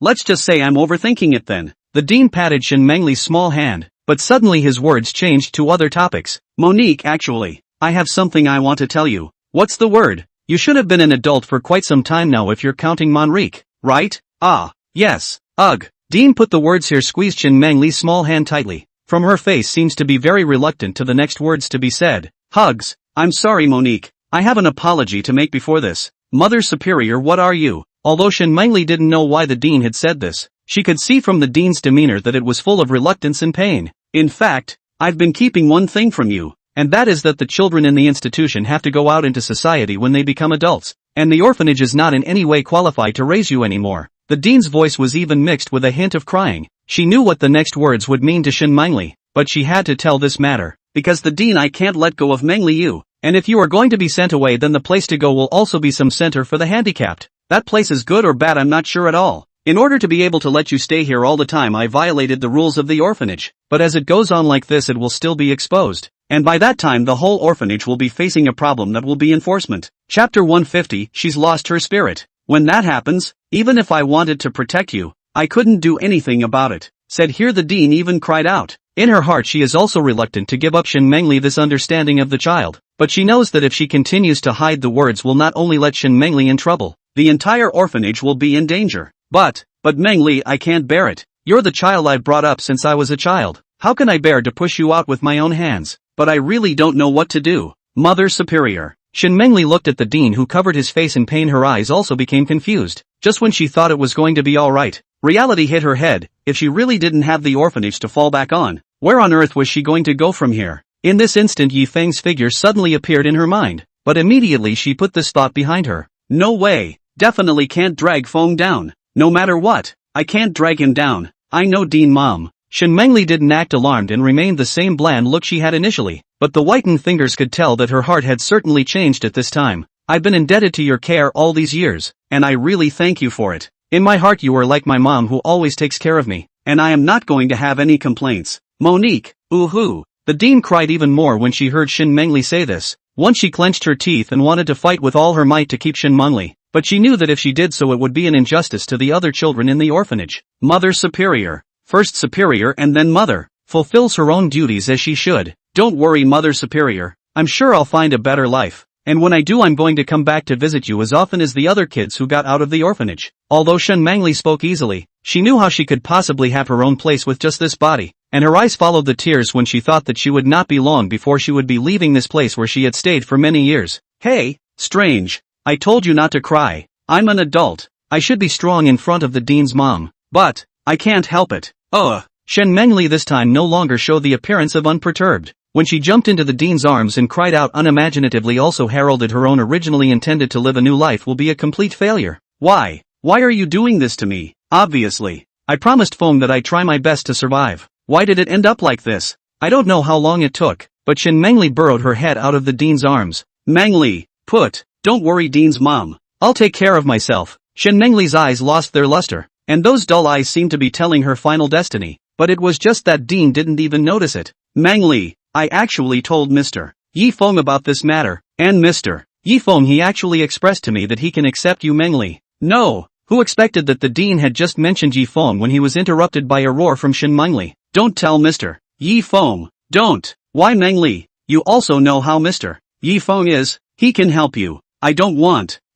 let's just say I'm overthinking it then. The dean patted Shin Mengli's small hand, but suddenly his words changed to other topics. "Monique, actually, I have something I want to tell you." "What's the word? You should have been an adult for quite some time now if you're counting Monrique, right?" "Ah, yes, ugh." Dean put the words here, squeezed Shin Mengli's small hand tightly. From her face seems to be very reluctant to the next words to be said. "Hugs. I'm sorry, Monique. I have an apology to make before this. Mother Superior, what are you?" Although Shin Mengli didn't know why the dean had said this, she could see from the dean's demeanor that it was full of reluctance and pain. "In fact, I've been keeping one thing from you, and that is that the children in the institution have to go out into society when they become adults, and the orphanage is not in any way qualified to raise you anymore." The dean's voice was even mixed with a hint of crying. She knew what the next words would mean to Shin Mengli, but she had to tell this matter. "Because the dean, I can't let go of Mengli you, and if you are going to be sent away, then the place to go will also be some center for the handicapped. That place is good or bad, I'm not sure at all. In order to be able to let you stay here all the time, I violated the rules of the orphanage, but as it goes on like this, it will still be exposed. And by that time the whole orphanage will be facing a problem that will be enforcement." Chapter 150, She's Lost Her Spirit. "When that happens, even if I wanted to protect you, I couldn't do anything about it," said here the dean even cried out. In her heart she is also reluctant to give up Shin Mengli this understanding of the child, but she knows that if she continues to hide the words will not only let Shin Mengli in trouble, the entire orphanage will be in danger. But Mengli, I can't bear it. You're the child I brought up since I was a child. How can I bear to push you out with my own hands? But I really don't know what to do. Mother Superior. Shin Mengli looked at the dean, who covered his face in pain. Her eyes also became confused. Just when she thought it was going to be alright, reality hit her head. If she really didn't have the orphanage to fall back on, where on earth was she going to go from here? In this instant Yifeng's figure suddenly appeared in her mind, but immediately she put this thought behind her. No way, definitely can't drag Feng down. No matter what, I can't drag him down. I know Dean Mom. Shin Mengli didn't act alarmed and remained the same bland look she had initially, but the whitened fingers could tell that her heart had certainly changed at this time. "I've been indebted to your care all these years, and I really thank you for it. In my heart you are like my mom who always takes care of me, and I am not going to have any complaints." "Monique, ooh-hoo." The dean cried even more when she heard Shin Mengli say this. Once she clenched her teeth and wanted to fight with all her might to keep Shin Mengli, but she knew that if she did so it would be an injustice to the other children in the orphanage. Mother Superior. First Superior and then Mother. Fulfills her own duties as she should. "Don't worry, Mother Superior. I'm sure I'll find a better life. And when I do, I'm going to come back to visit you as often as the other kids who got out of the orphanage." Although Shin Mengli spoke easily, she knew how she could possibly have her own place with just this body, and her eyes followed the tears when she thought that she would not be long before she would be leaving this place where she had stayed for many years. "Hey, strange. I told you not to cry. I'm an adult. I should be strong in front of the dean's mom. But I can't help it." Shin Mengli this time no longer showed the appearance of unperturbed. When she jumped into the dean's arms and cried out unimaginatively, also heralded her own originally intended to live a new life will be a complete failure. Why are you doing this to me? Obviously. I promised Feng that I'd try my best to survive. Why did it end up like this? I don't know how long it took, but Shin Mengli burrowed her head out of the dean's arms. "Mengli, don't worry, Dean's mom. I'll take care of myself." Shin Mengli's eyes lost their luster, and those dull eyes seemed to be telling her final destiny, but it was just that Dean didn't even notice it. "Mengli, I actually told Mr. Yifeng about this matter, and Mr. Yifeng, he actually expressed to me that he can accept you, Mengli." "No." Who expected that the dean had just mentioned Yifeng when he was interrupted by a roar from Shin Mengli. "Don't tell Mr. Yifeng. Don't." "Why, Mengli? You also know how Mr. Yifeng is. He can help you."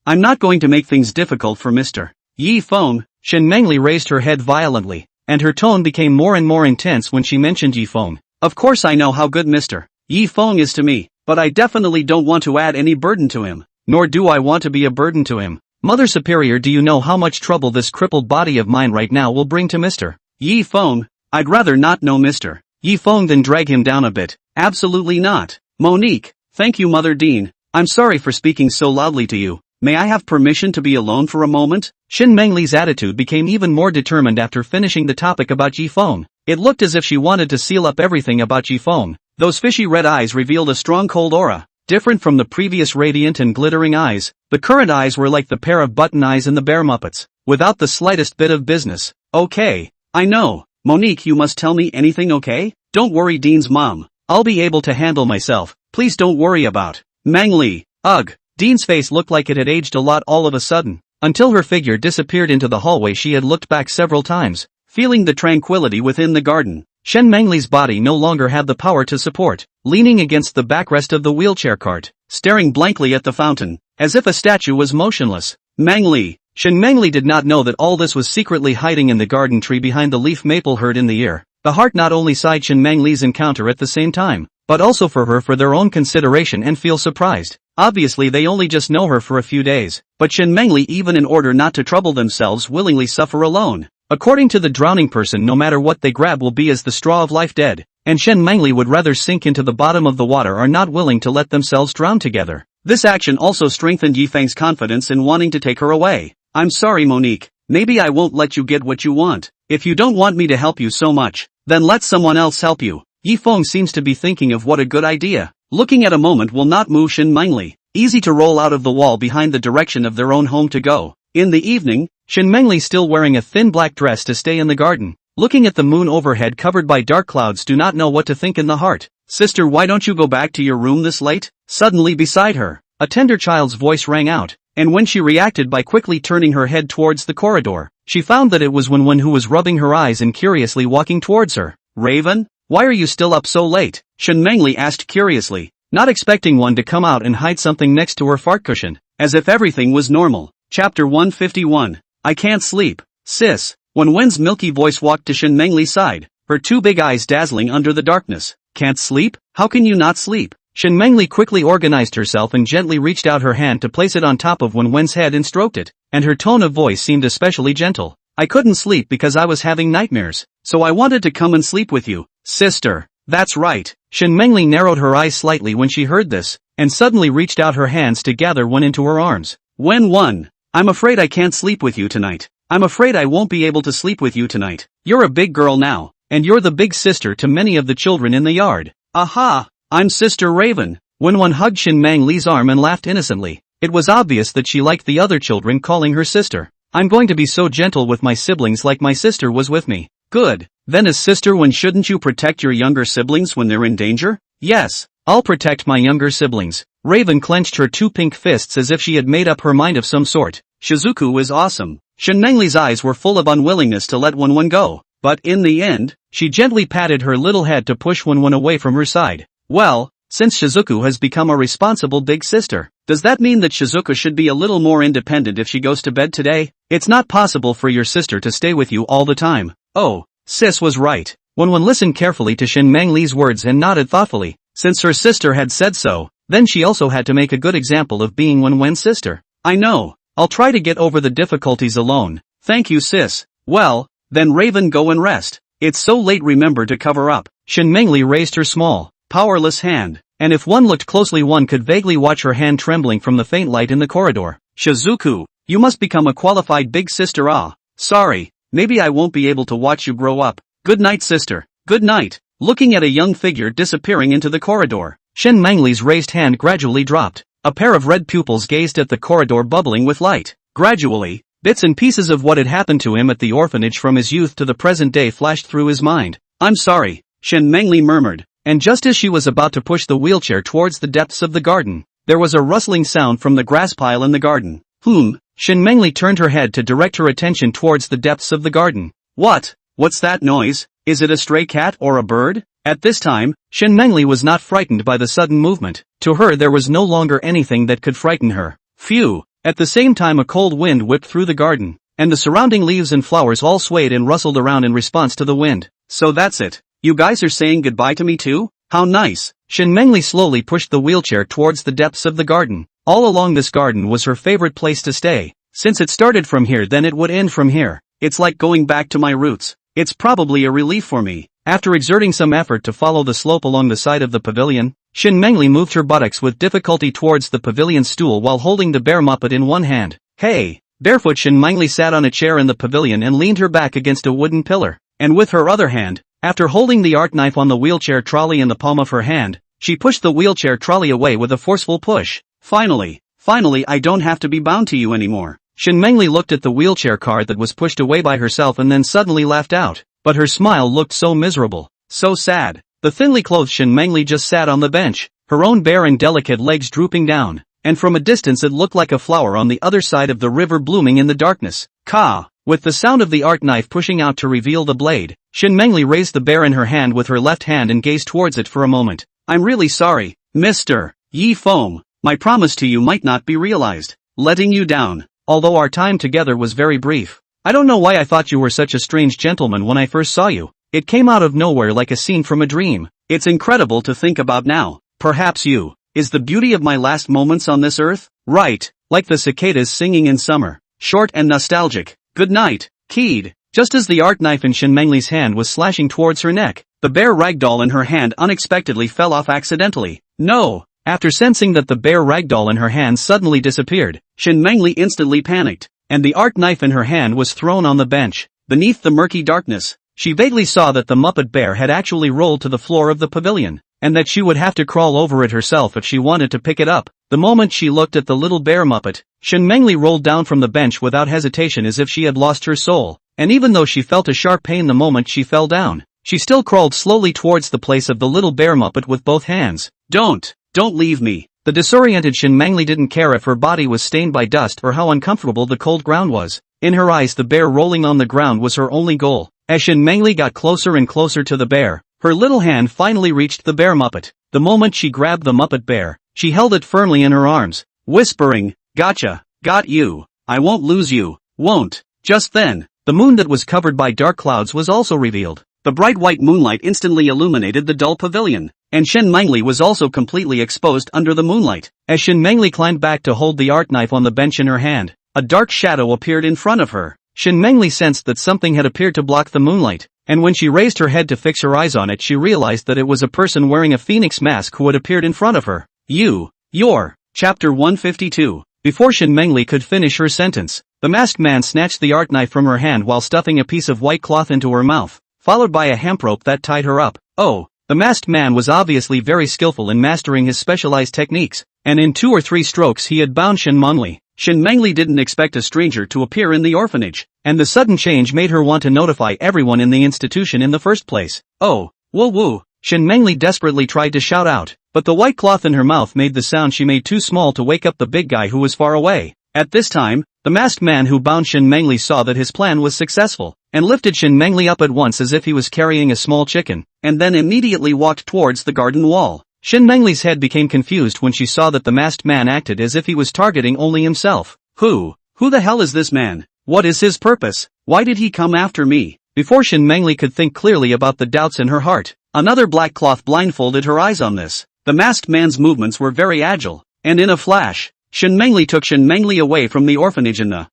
I'm not going to make things difficult for Mr. Yifeng." Shin Mengli raised her head violently, and her tone became more and more intense when she mentioned Yifeng. "Of course I know how good Mr. Yifeng is to me, but I definitely don't want to add any burden to him, nor do I want to be a burden to him. Mother Superior, do you know how much trouble this crippled body of mine right now will bring to Mr. Yifeng? I'd rather not know Mr. Yifeng than drag him down a bit. Absolutely not." "Monique, thank you, Mother Dean. I'm sorry for speaking so loudly to you. May I have permission to be alone for a moment?" Shin Mengli's attitude became even more determined after finishing the topic about Yifeng. It looked as if she wanted to seal up everything about Yifeng, Those fishy red eyes revealed a strong cold aura, different from the previous radiant and glittering eyes. The current eyes were like the pair of button eyes in the Bear Muppets, without the slightest bit of business. Okay, I know. Monique, you must tell me anything, okay? Don't worry, Dean's mom. I'll be able to handle myself. Please don't worry about Mangli. Ugh. Dean's face looked like it had aged a lot all of a sudden. Until her figure disappeared into the hallway, she had looked back several times, feeling the tranquility within the garden. Shen Mangli's body no longer had the power to support, leaning against the backrest of the wheelchair cart, staring blankly at the fountain, as if a statue was motionless. Mangli. Shen Mangli did not know that all this was secretly hiding in the garden tree behind the leaf maple heard in the ear. The heart not only sighed Shen Mangli's encounter at the same time, but also for her for their own consideration and feel surprised. Obviously they only just know her for a few days, but Shen Mangli, even in order not to trouble themselves, willingly suffer alone. According to the drowning person, no matter what they grab will be as the straw of life dead, and Shen Mangli would rather sink into the bottom of the water or not willing to let themselves drown together. This action also strengthened Yifeng's confidence in wanting to take her away. I'm sorry, Monique, maybe I won't let you get what you want. If you don't want me to help you so much, then let someone else help you. Yifeng seems to be thinking of what a good idea. Looking at a moment will not move Shen Mangli. Easy to roll out of the wall behind the direction of their own home to go. In the evening, Shen Mangli, still wearing a thin black dress, to stay in the garden, looking at the moon overhead covered by dark clouds, do not know what to think in the heart. Sister, why don't you go back to your room this late? Suddenly beside her, a tender child's voice rang out, and when she reacted by quickly turning her head towards the corridor, she found that it was Wen, who was rubbing her eyes and curiously walking towards her. Raven? Why are you still up so late? Shen Mangli asked curiously, not expecting Wen to come out and hide something next to her fart cushion, as if everything was normal. Chapter 151. I can't sleep. Sis. When Wen's milky voice walked to Shen Mangli's side, her two big eyes dazzling under the darkness. Can't sleep? How can you not sleep? Shen Mangli quickly organized herself and gently reached out her hand to place it on top of Wen's head and stroked it, and her tone of voice seemed especially gentle. I couldn't sleep because I was having nightmares, so I wanted to come and sleep with you. Sister. That's right. Shen Mangli narrowed her eyes slightly when she heard this, and suddenly reached out her hands to gather Wen into her arms. Wen, I'm afraid I can't sleep with you tonight. I'm afraid I won't be able to sleep with you tonight. You're a big girl now, and you're the big sister to many of the children in the yard. Aha! I'm Sister Raven. Wen hugged Shen Mangli's arm and laughed innocently. It was obvious that she liked the other children calling her sister. I'm going to be so gentle with my siblings like my sister was with me. Good. Then as Sister Wen, shouldn't you protect your younger siblings when they're in danger? Yes, I'll protect my younger siblings. Raven clenched her two pink fists as if she had made up her mind of some sort. Shizuku is awesome. Shen Mangli's eyes were full of unwillingness to let Wen go, but in the end, she gently patted her little head to push Wen away from her side. Well, since Shizuku has become a responsible big sister, does that mean that Shizuku should be a little more independent if she goes to bed today? It's not possible for your sister to stay with you all the time. Oh, sis was right. Wen listened carefully to Shen Mangli's words and nodded thoughtfully. Since her sister had said so, then she also had to make a good example of being Wen's sister. I know. I'll try to get over the difficulties alone. Thank you, sis. Well, then Raven, go and rest. It's so late, remember to cover up. Shen Mangli raised her small, powerless hand, and if one looked closely one could vaguely watch her hand trembling from the faint light in the corridor. Shizuku, you must become a qualified big sister. Sorry, maybe I won't be able to watch you grow up. Good night, sister. Good night. Looking at a young figure disappearing into the corridor, Shen Mangli's raised hand gradually dropped. A pair of red pupils gazed at the corridor bubbling with light. Gradually, bits and pieces of what had happened to him at the orphanage from his youth to the present day flashed through his mind. I'm sorry, Shen Mangli murmured, and just as she was about to push the wheelchair towards the depths of the garden, there was a rustling sound from the grass pile in the garden. Shen Mangli turned her head to direct her attention towards the depths of the garden. What's that noise? Is it a stray cat or a bird? At this time, Shen Mangli was not frightened by the sudden movement. To her there was no longer anything that could frighten her. Phew! At the same time a cold wind whipped through the garden, and the surrounding leaves and flowers all swayed and rustled around in response to the wind. So that's it. You guys are saying goodbye to me too? How nice! Shen Mangli slowly pushed the wheelchair towards the depths of the garden. All along this garden was her favorite place to stay. Since it started from here, then it would end from here. It's like going back to my roots. It's probably a relief for me. After exerting some effort to follow the slope along the side of the pavilion, Shen Mangli moved her buttocks with difficulty towards the pavilion stool while holding the bear muppet in one hand. Hey! Barefoot Shen Mangli sat on a chair in the pavilion and leaned her back against a wooden pillar, and with her other hand, After holding the art knife on the wheelchair trolley in the palm of her hand, she pushed the wheelchair trolley away with a forceful push. Finally I don't have to be bound to you anymore. Shin Mengli looked at the wheelchair cart that was pushed away by herself and then suddenly laughed out. But her smile looked so miserable, so sad. The thinly clothed Shin Mengli just sat on the bench, her own bare and delicate legs drooping down, and from a distance it looked like a flower on the other side of the river blooming in the darkness. Ka! With the sound of the art knife pushing out to reveal the blade, Shin Mengli raised the bear in her hand with her left hand and gazed towards it for a moment. I'm really sorry, Mr. Yi Feng. My promise to you might not be realized. Letting you down, although our time together was very brief. I don't know why I thought you were such a strange gentleman when I first saw you. It came out of nowhere like a scene from a dream. It's incredible to think about now. Perhaps you is the beauty of my last moments on this earth? Right, like the cicadas singing in summer. Short and nostalgic. Good night, Keed. Just as the art knife in Shin Mengli's hand was slashing towards her neck, the bear ragdoll in her hand unexpectedly fell off accidentally. No! After sensing that the bear ragdoll in her hand suddenly disappeared, Shin Mengli instantly panicked, and the art knife in her hand was thrown on the bench. Beneath the murky darkness, she vaguely saw that the Muppet bear had actually rolled to the floor of the pavilion, and that she would have to crawl over it herself if she wanted to pick it up. The moment she looked at the little bear Muppet, Shin Mengli rolled down from the bench without hesitation as if she had lost her soul, and even though she felt a sharp pain the moment she fell down, she still crawled slowly towards the place of the little bear Muppet with both hands. Don't leave me. The disoriented Shin Mengli didn't care if her body was stained by dust or how uncomfortable the cold ground was. In her eyes the bear rolling on the ground was her only goal. As Shin Mengli got closer and closer to the bear, her little hand finally reached the bear Muppet. The moment she grabbed the Muppet bear, she held it firmly in her arms, whispering, "Gotcha, got you, I won't lose you, won't." Just then, the moon that was covered by dark clouds was also revealed. The bright white moonlight instantly illuminated the dull pavilion, and Shin Mengli was also completely exposed under the moonlight. As Shin Mengli climbed back to hold the art knife on the bench in her hand, a dark shadow appeared in front of her. Shin Mengli sensed that something had appeared to block the moonlight, and when she raised her head to fix her eyes on it she realized that it was a person wearing a phoenix mask who had appeared in front of her. You're. Chapter 152. Before Shin Mengli could finish her sentence, the masked man snatched the art knife from her hand while stuffing a piece of white cloth into her mouth, followed by a hemp rope that tied her up. Oh, the masked man was obviously very skillful in mastering his specialized techniques, and in 2 or 3 strokes he had bound Shin Mengli. Shin Mengli didn't expect a stranger to appear in the orphanage, and the sudden change made her want to notify everyone in the institution in the first place. Oh, woo. Shin Mengli desperately tried to shout out, but the white cloth in her mouth made the sound she made too small to wake up the big guy who was far away. At this time, the masked man who bound Shin Mengli saw that his plan was successful, and lifted Shin Mengli up at once as if he was carrying a small chicken, and then immediately walked towards the garden wall. Shin Mengli's head became confused when she saw that the masked man acted as if he was targeting only himself. Who the hell is this man? What is his purpose? Why did he come after me? Before Shin Mengli could think clearly about the doubts in her heart, another black cloth blindfolded her eyes on this. The masked man's movements were very agile, and in a flash, Shin Mengli took Shin Mengli away from the orphanage in the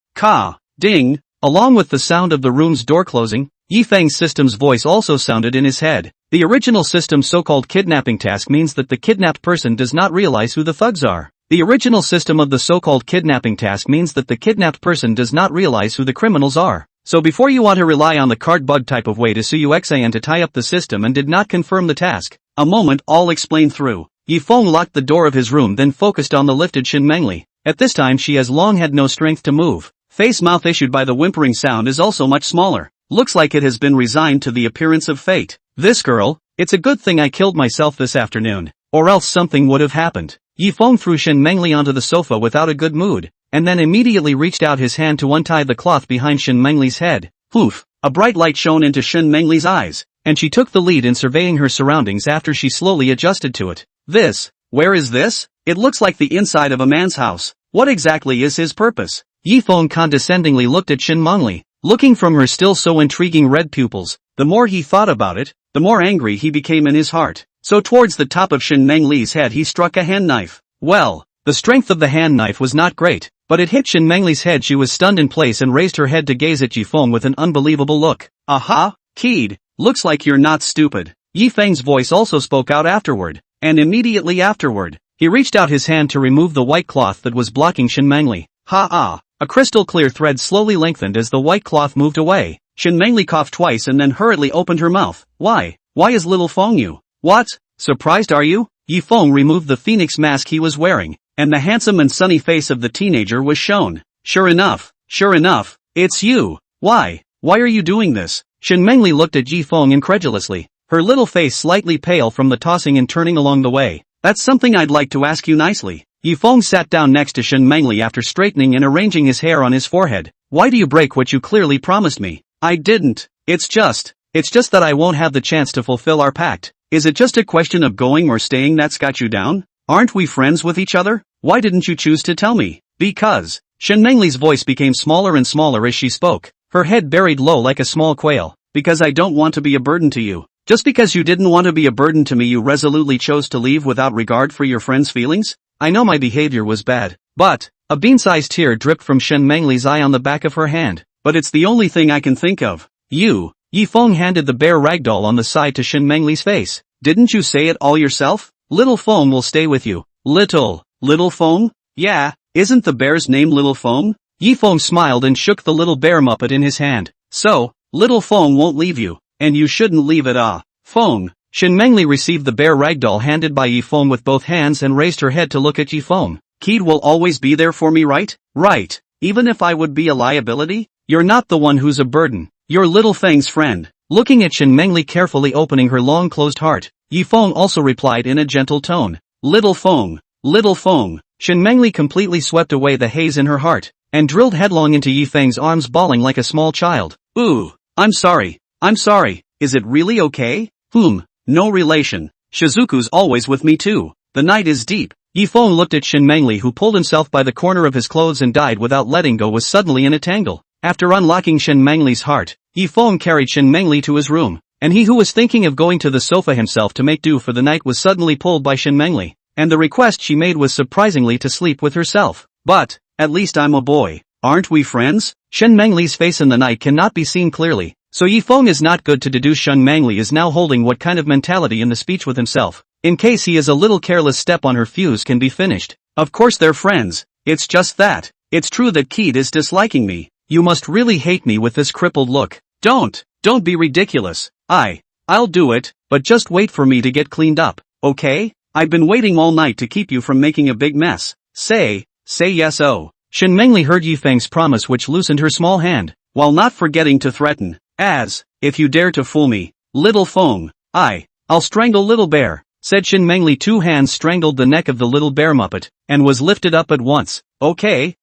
ding. Along with the sound of the room's door closing, Yi Feng's system's voice also sounded in his head. The original system's so-called kidnapping task means that the kidnapped person does not realize who the thugs are. The original system of the so-called kidnapping task means that the kidnapped person does not realize who the criminals are. So before you want to rely on the card bug type of way to sue Yuxin to tie up the system and did not confirm the task, a moment I'll explain through. Yi Feng locked the door of his room then focused on the lifted Shin Mengli. At this time she has long had no strength to move. Face mouth issued by the whimpering sound is also much smaller. Looks like it has been resigned to the appearance of fate. This girl, it's a good thing I killed myself this afternoon, or else something would have happened. Yi Feng threw Shin Mengli onto the sofa without a good mood, and then immediately reached out his hand to untie the cloth behind Shin Mengli's head. Poof! A bright light shone into Shin Mengli's eyes, and she took the lead in surveying her surroundings after she slowly adjusted to it. Where is this? It looks like the inside of a man's house. What exactly is his purpose? Yi Feng condescendingly looked at Shin Mengli, looking from her still so intriguing red pupils. The more he thought about it, the more angry he became in his heart. So towards the top of Shin Mengli's head he struck a hand knife. Well, the strength of the hand knife was not great, but it hit Shin Mengli's head. She was stunned in place and raised her head to gaze at Yi Feng with an unbelievable look. Aha, kid, looks like you're not stupid. Yi Feng's voice also spoke out afterward, and immediately afterward, he reached out his hand to remove the white cloth that was blocking Shin Mengli. A crystal clear thread slowly lengthened as the white cloth moved away. Shin Mengli coughed twice and then hurriedly opened her mouth. Why? Why is little Feng you? What? Surprised are you? Yi Feng removed the phoenix mask he was wearing, and the handsome and sunny face of the teenager was shown. Sure enough, it's you. Why? Why are you doing this? Shen Mengli looked at Yi Feng incredulously, her little face slightly pale from the tossing and turning along the way. That's something I'd like to ask you nicely. Yi Feng sat down next to Shen Mengli after straightening and arranging his hair on his forehead. Why do you break what you clearly promised me? I didn't. It's just that I won't have the chance to fulfill our pact. Is it just a question of going or staying that's got you down? Aren't we friends with each other? Why didn't you choose to tell me? Because. Shen Mengli's voice became smaller and smaller as she spoke, her head buried low like a small quail. Because I don't want to be a burden to you. Just because you didn't want to be a burden to me, you resolutely chose to leave without regard for your friend's feelings? I know my behavior was bad, but, a bean-sized tear dripped from Shen Mengli's eye on the back of her hand. But it's the only thing I can think of. You. Yi Feng handed the bear ragdoll on the side to Shen Mengli's face. Didn't you say it all yourself? Little Feng will stay with you. Little Feng? Yeah, isn't the bear's name Little Feng? Yi Feng smiled and shook the little bear muppet in his hand. So, Little Feng won't leave you, and you shouldn't leave it. Feng. Shen Mengli received the bear ragdoll handed by Yi Feng with both hands and raised her head to look at Yi Feng. Kid will always be there for me, right? Right. Even if I would be a liability? You're not the one who's a burden. You're Little Feng's friend. Looking at Shen Mengli carefully opening her long closed heart, Yi Feng also replied in a gentle tone. Little Feng. Shen Mengli completely swept away the haze in her heart, and drilled headlong into Yi Feng's arms, bawling like a small child. Ooh, I'm sorry. Is it really okay? No relation. Shizuku's always with me too. The night is deep. Yi Feng looked at Shen Mengli, who pulled himself by the corner of his clothes and died without letting go, was suddenly in a tangle. After unlocking Shen Mengli's heart, Yi Feng carried Shen Mengli to his room, and he who was thinking of going to the sofa himself to make do for the night was suddenly pulled by Shen Mengli, and the request she made was surprisingly to sleep with herself. But, at least I'm a boy. Aren't we friends? Shen Mengli's face in the night cannot be seen clearly, so Yi Feng is not good to deduce Shen Mengli is now holding what kind of mentality in the speech with himself. In case he is a little careless step on her fuse can be finished. Of course they're friends. It's just that. It's true that Kid is disliking me. You must really hate me with this crippled look. Don't be ridiculous. I'll do it, but just wait for me to get cleaned up, okay? I've been waiting all night to keep you from making a big mess. Say yes. Oh. Shen Mengli heard Yi Feng's promise, which loosened her small hand, while not forgetting to threaten. If you dare to fool me, Little Feng, I'll strangle Little Bear, said Shen Mengli. Two hands strangled the neck of the little bear muppet, and was lifted up at once. Okay,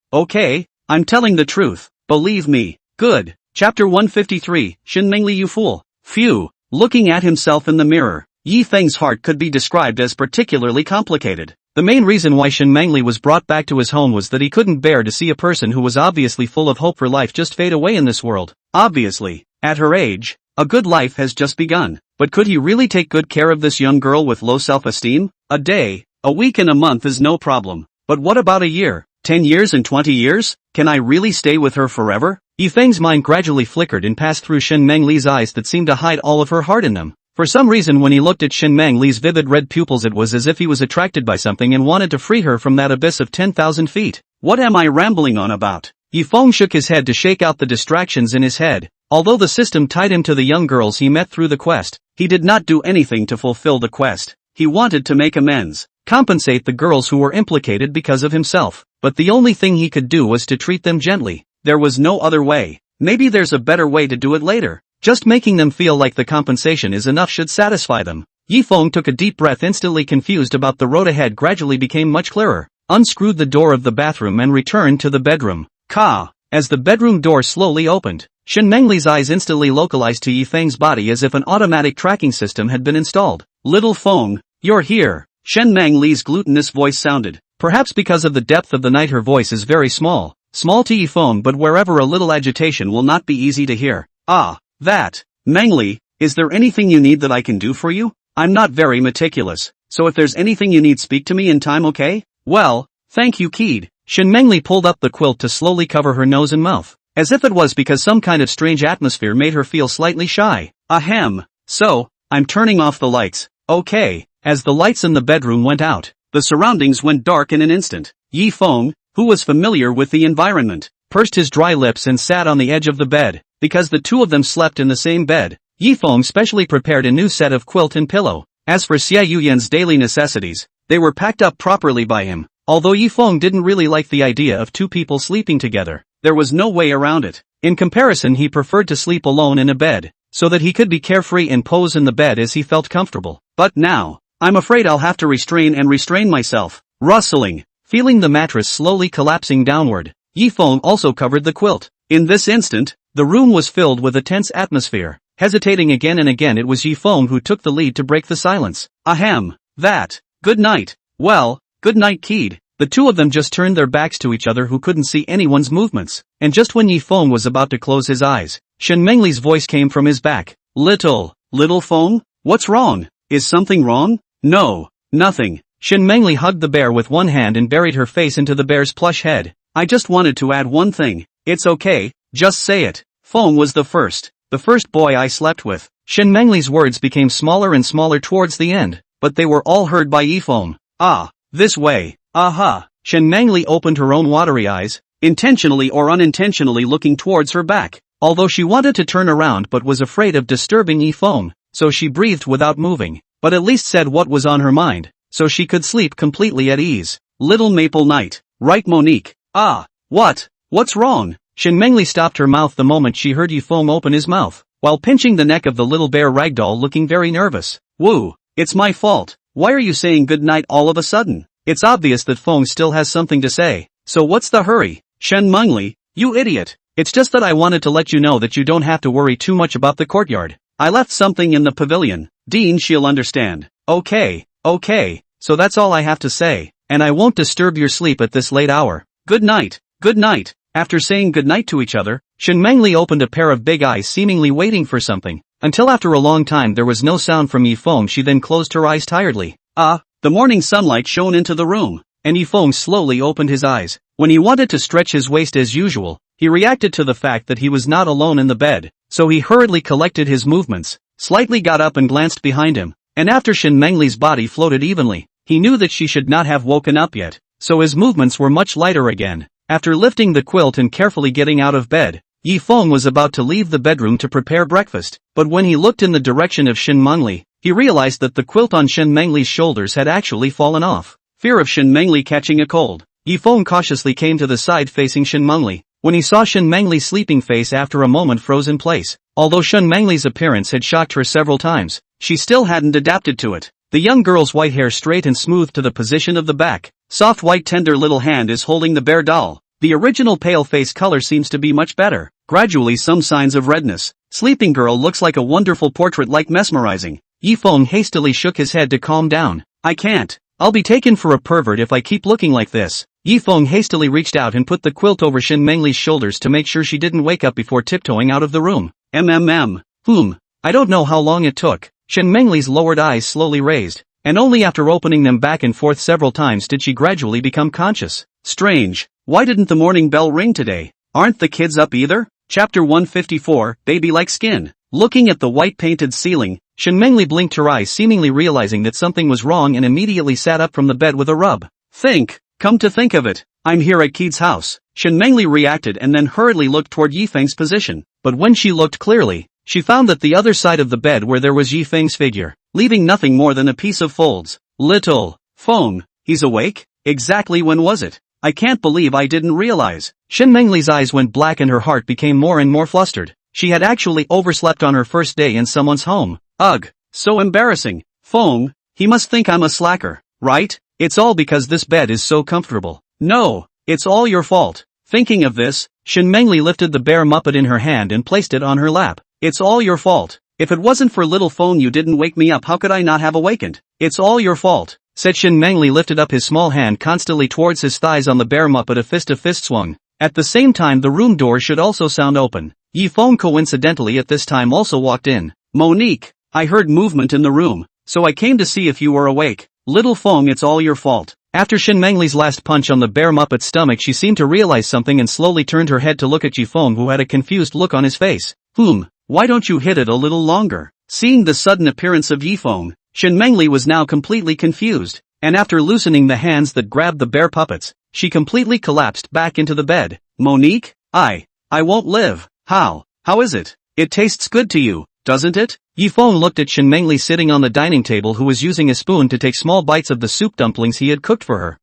I'm telling the truth, believe me. Good. Chapter 153, Shen Mengli, you fool. Phew. Looking at himself in the mirror, Yi Feng's heart could be described as particularly complicated. The main reason why Shen Mengli was brought back to his home was that he couldn't bear to see a person who was obviously full of hope for life just fade away in this world. Obviously, at her age, a good life has just begun. But could he really take good care of this young girl with low self-esteem? A day, a week and a month is no problem. But what about a year, 10 years and 20 years? Can I really stay with her forever? Yi Feng's mind gradually flickered and passed through Shen Mengli's eyes that seemed to hide all of her heart in them. For some reason, when he looked at Shen Mengli's vivid red pupils, it was as if he was attracted by something and wanted to free her from that abyss of 10,000 feet. What am I rambling on about? Yi Feng shook his head to shake out the distractions in his head. Although the system tied him to the young girls he met through the quest, he did not do anything to fulfill the quest. He wanted to make amends, compensate the girls who were implicated because of himself. But the only thing he could do was to treat them gently. There was no other way. Maybe there's a better way to do it later. Just making them feel like the compensation is enough should satisfy them. Yi Feng took a deep breath, instantly confused about the road ahead gradually became much clearer, unscrewed the door of the bathroom and returned to the bedroom. As the bedroom door slowly opened, Shen Mengli's eyes instantly localized to Yi Feng's body as if an automatic tracking system had been installed. Little Feng, you're here. Shen Mengli's glutinous voice sounded. Perhaps because of the depth of the night her voice is very small. Small to Yi Feng, but wherever a little agitation will not be easy to hear. That. Mengli, is there anything you need that I can do for you? I'm not very meticulous, so if there's anything you need, speak to me in time, okay? Well, thank you, Kid. Shen Mengli pulled up the quilt to slowly cover her nose and mouth, as if it was because some kind of strange atmosphere made her feel slightly shy. Ahem. So, I'm turning off the lights. Okay. As the lights in the bedroom went out, the surroundings went dark in an instant. Yi Feng, who was familiar with the environment, pursed his dry lips and sat on the edge of the bed. Because the two of them slept in the same bed, Yifeng specially prepared a new set of quilt and pillow. As for Xiao Yian's daily necessities, they were packed up properly by him. Although Yifeng didn't really like the idea of two people sleeping together, there was no way around it. In comparison, he preferred to sleep alone in a bed, so that he could be carefree and pose in the bed as he felt comfortable. But now, I'm afraid I'll have to restrain myself. Rustling. Feeling the mattress slowly collapsing downward, Yifeng also covered the quilt. In this instant, the room was filled with a tense atmosphere. Hesitating again and again, it was Yifeng who took the lead to break the silence. Ahem. That. Good night. Well, good night, kid. The two of them just turned their backs to each other who couldn't see anyone's movements. And just when Yifeng was about to close his eyes, Shen Mengli's voice came from his back. Little Feng? What's wrong? Is something wrong? No, nothing. Shen Mengli hugged the bear with one hand and buried her face into the bear's plush head. I just wanted to add one thing. It's okay, just say it. Feng was the first boy I slept with. Shen Mengli's words became smaller and smaller towards the end, but they were all heard by Yifeng. Ah, this way. Aha. Shen Mengli opened her own watery eyes, intentionally or unintentionally looking towards her back, although she wanted to turn around but was afraid of disturbing Yifeng, so she breathed without moving, but at least said what was on her mind, so she could sleep completely at ease. Little Maple Night, right, Monique? Ah, what's wrong? Shen Mengli stopped her mouth the moment she heard Yifeng open his mouth, while pinching the neck of the little bear ragdoll, looking very nervous. Woo, it's my fault. Why are you saying good night all of a sudden? It's obvious that Feng still has something to say, so what's the hurry? Shen Mengli, you idiot. It's just that I wanted to let you know that you don't have to worry too much about the courtyard. I left something in the pavilion. Dean, she'll understand. Okay, so that's all I have to say, and I won't disturb your sleep at this late hour. Good night. After saying goodnight to each other, Shen Mengli opened a pair of big eyes, seemingly waiting for something, until after a long time there was no sound from Yifeng. She then closed her eyes tiredly. The morning sunlight shone into the room, and Yifeng slowly opened his eyes. When he wanted to stretch his waist as usual, he reacted to the fact that he was not alone in the bed, so he hurriedly collected his movements, slightly got up and glanced behind him, and after Shen Mengli's body floated evenly, he knew that she should not have woken up yet, so his movements were much lighter again. After lifting the quilt and carefully getting out of bed, Yifeng was about to leave the bedroom to prepare breakfast, but when he looked in the direction of Shen Mengli, he realized that the quilt on Shen Mengli's shoulders had actually fallen off. Fear of Shen Mengli catching a cold, Yifeng cautiously came to the side facing Shen Mengli. When he saw Shen Mengli's sleeping face, after a moment froze in place. Although Shen Mengli's appearance had shocked her several times, she still hadn't adapted to it. The young girl's white hair straight and smooth to the position of the back. Soft white tender little hand is holding the bear doll. The original pale face color seems to be much better. Gradually some signs of redness. Sleeping girl looks like a wonderful portrait, like mesmerizing. Yifeng hastily shook his head to calm down. I can't. I'll be taken for a pervert if I keep looking like this. Yifeng hastily reached out and put the quilt over Shen Mengli's shoulders to make sure she didn't wake up before tiptoeing out of the room. I don't know how long it took. Shen Mengli's lowered eyes slowly raised, and only after opening them back and forth several times did she gradually become conscious. Strange. Why didn't the morning bell ring today? Aren't the kids up either? Chapter 154, Baby-like Skin. Looking at the white painted ceiling, Shen Mengli blinked her eyes, seemingly realizing that something was wrong, and immediately sat up from the bed with a rub. Come to think of it, I'm here at Kid's house. Shen Mengli reacted and then hurriedly looked toward Yifeng's position, but when she looked clearly, she found that the other side of the bed where there was Yifeng's figure, leaving nothing more than a piece of folds. Little Feng, he's awake? Exactly when was it? I can't believe I didn't realize. Shen Mengli's eyes went black and her heart became more and more flustered. She had actually overslept on her first day in someone's home. Ugh, so embarrassing. Feng, he must think I'm a slacker, right? It's all because this bed is so comfortable. No, it's all your fault. Thinking of this, Shen Mengli lifted the bear muppet in her hand and placed it on her lap. It's all your fault. If it wasn't for little Feng, you didn't wake me up. How could I not have awakened? It's all your fault, said Shen Mengli, lifted up his small hand constantly towards his thighs on the bear muppet. A fist swung. At the same time the room door should also sound open. Yifeng coincidentally at this time also walked in. Monique, I heard movement in the room, so I came to see if you were awake. Little Feng, it's all your fault. After Shen Mengli's last punch on the bear muppet's stomach, she seemed to realize something and slowly turned her head to look at Yifeng, who had a confused look on his face. Why don't you hit it a little longer? Seeing the sudden appearance of Yifeng, Shen Mengli was now completely confused, and after loosening the hands that grabbed the bear puppets, she completely collapsed back into the bed. Monique, I won't live. How is it? It tastes good to you. doesn't it? Yifeng looked at Shen Mengli sitting on the dining table, who was using a spoon to take small bites of the soup dumplings he had cooked for her.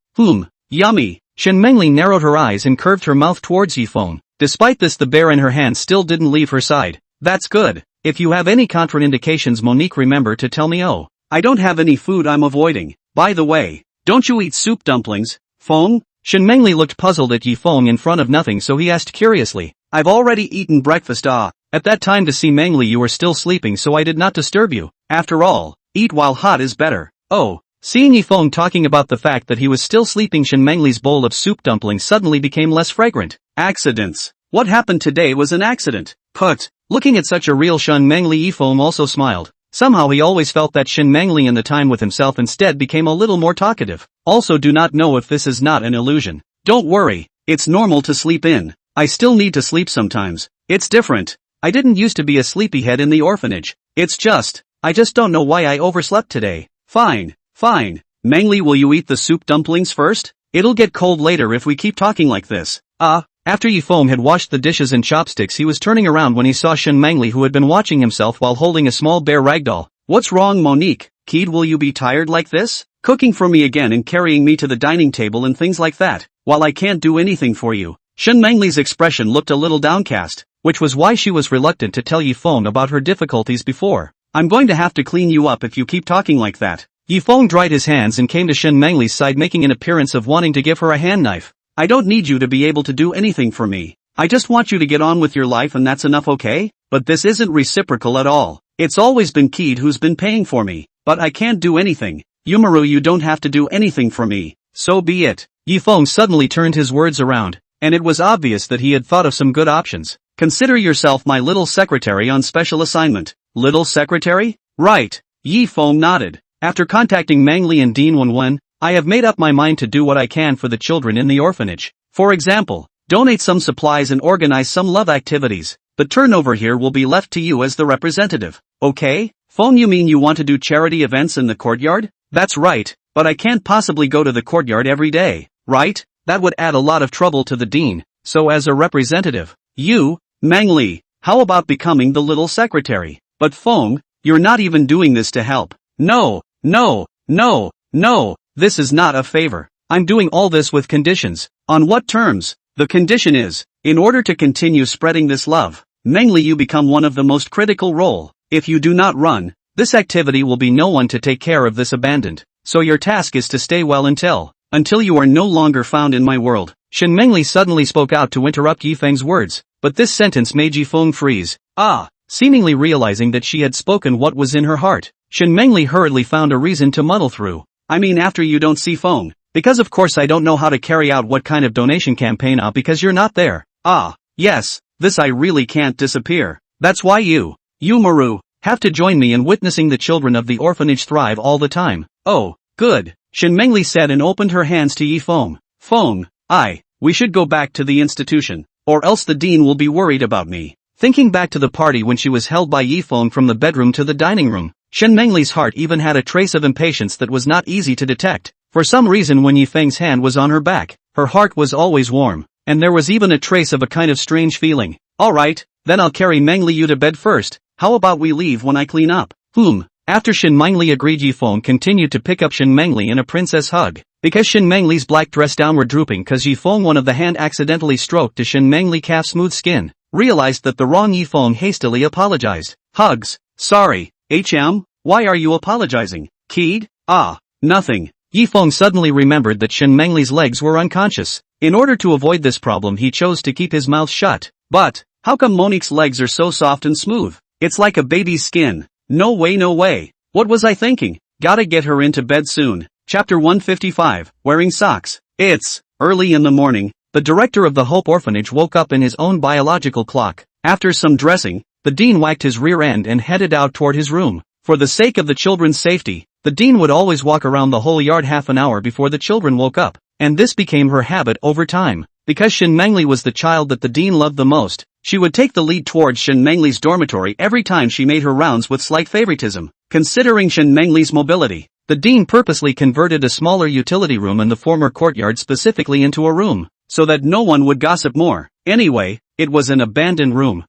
Yummy. Shen Mengli narrowed her eyes and curved her mouth towards Yifeng. Despite this, the bear in her hand still didn't leave her side. That's good. If you have any contraindications, Monique, remember to tell me. Oh, I don't have any food I'm avoiding. By the way, don't you eat soup dumplings, Feng? Shen Mengli looked puzzled at Yifeng in front of nothing, so he asked curiously. I've already eaten breakfast. At that time to see Mengli you were still sleeping, so I did not disturb you. After all, eat while hot is better. Oh. Seeing Yifeng talking about the fact that he was still sleeping, Shen Mengli's bowl of soup dumplings suddenly became less fragrant. Accidents. What happened today was an accident. Looking at such a real Shen Mengli, Yifeng also smiled. Somehow he always felt that Shen Mengli in the time with himself instead became a little more talkative. Also, do not know if this is not an illusion. Don't worry, it's normal to sleep in. I still need to sleep sometimes. It's different. I didn't used to be a sleepyhead in the orphanage. It's just, I just don't know why I overslept today. Fine. Mengli, will you eat the soup dumplings first? It'll get cold later if we keep talking like this. After Yifeng had washed the dishes and chopsticks, he was turning around when he saw Shen Mengli, who had been watching himself while holding a small bear ragdoll. What's wrong, Monique? Kid, will you be tired like this? Cooking for me again and carrying me to the dining table and things like that, while I can't do anything for you. Shen Mengli's expression looked a little downcast, which was why she was reluctant to tell Yifeng about her difficulties before. I'm going to have to clean you up if you keep talking like that. Yifeng dried his hands and came to Shen Mengli's side, making an appearance of wanting to give her a hand knife. I don't need you to be able to do anything for me. I just want you to get on with your life, and that's enough, okay? But this isn't reciprocal at all. It's always been Kid who's been paying for me, but I can't do anything. Yumaru, you don't have to do anything for me. So be it. Yifeng suddenly turned his words around, and it was obvious that he had thought of some good options. Consider yourself my little secretary on special assignment. Little secretary? Right. Yifeng nodded. After contacting Mengli and Dean Wenwen, I have made up my mind to do what I can for the children in the orphanage. For example, donate some supplies and organize some love activities. The turnover here will be left to you as the representative. Okay? Feng, you mean you want to do charity events in the courtyard? That's right, but I can't possibly go to the courtyard every day, right? That would add a lot of trouble to the dean. So as a representative, you, Mengli, how about becoming the little secretary? But Feng, you're not even doing this to help. No. This is not a favor. I'm doing all this with conditions. On what terms? The condition is, in order to continue spreading this love, Mengli, you become one of the most critical role. If you do not run, this activity will be no one to take care of this abandoned. So your task is to stay well until you are no longer found in my world. Shen Mengli suddenly spoke out to interrupt Yifeng's words, but this sentence made Yifeng freeze. Seemingly realizing that she had spoken what was in her heart, Shen Mengli hurriedly found a reason to muddle through. I mean, after you don't see Feng. Because of course I don't know how to carry out what kind of donation campaign because you're not there. Yes, this I really can't disappear. That's why you, Maru, have to join me in witnessing the children of the orphanage thrive all the time. Oh, good, Shen Mengli said and opened her hands to Yifeng. Feng, we should go back to the institution, or else the dean will be worried about me. Thinking back to the party when she was held by Yifeng from the bedroom to the dining room, Shen Mengli's heart even had a trace of impatience that was not easy to detect. For some reason, when Yifeng's hand was on her back, her heart was always warm, and there was even a trace of a kind of strange feeling. Alright, then I'll carry Mengli you to bed first. How about we leave when I clean up? After Shen Mengli agreed, Yifeng continued to pick up Shen Mengli in a princess hug. Because Shen Mengli's black dress downward drooping cause Yifeng, one of the hand accidentally stroked to Shen Mengli calf's smooth skin, realized that the wrong Yifeng hastily apologized. Hugs. Sorry. Why are you apologizing? Kid? Nothing. Yifeng suddenly remembered that Shen Mengli's legs were unconscious. In order to avoid this problem, he chose to keep his mouth shut. But, how come Monique's legs are so soft and smooth? It's like a baby's skin. No way. What was I thinking? Gotta get her into bed soon. Chapter 155, Wearing Socks. It's early in the morning. The director of the Hope Orphanage woke up in his own biological clock. After some dressing, the dean whacked his rear end and headed out toward his room. For the sake of the children's safety, the dean would always walk around the whole yard half an hour before the children woke up, and this became her habit over time. Because Shen Mengli was the child that the dean loved the most, she would take the lead towards Shen Mengli's dormitory every time she made her rounds with slight favoritism. Considering Shen Mengli's mobility, the dean purposely converted a smaller utility room in the former courtyard specifically into a room, so that no one would gossip more. Anyway, it was an abandoned room.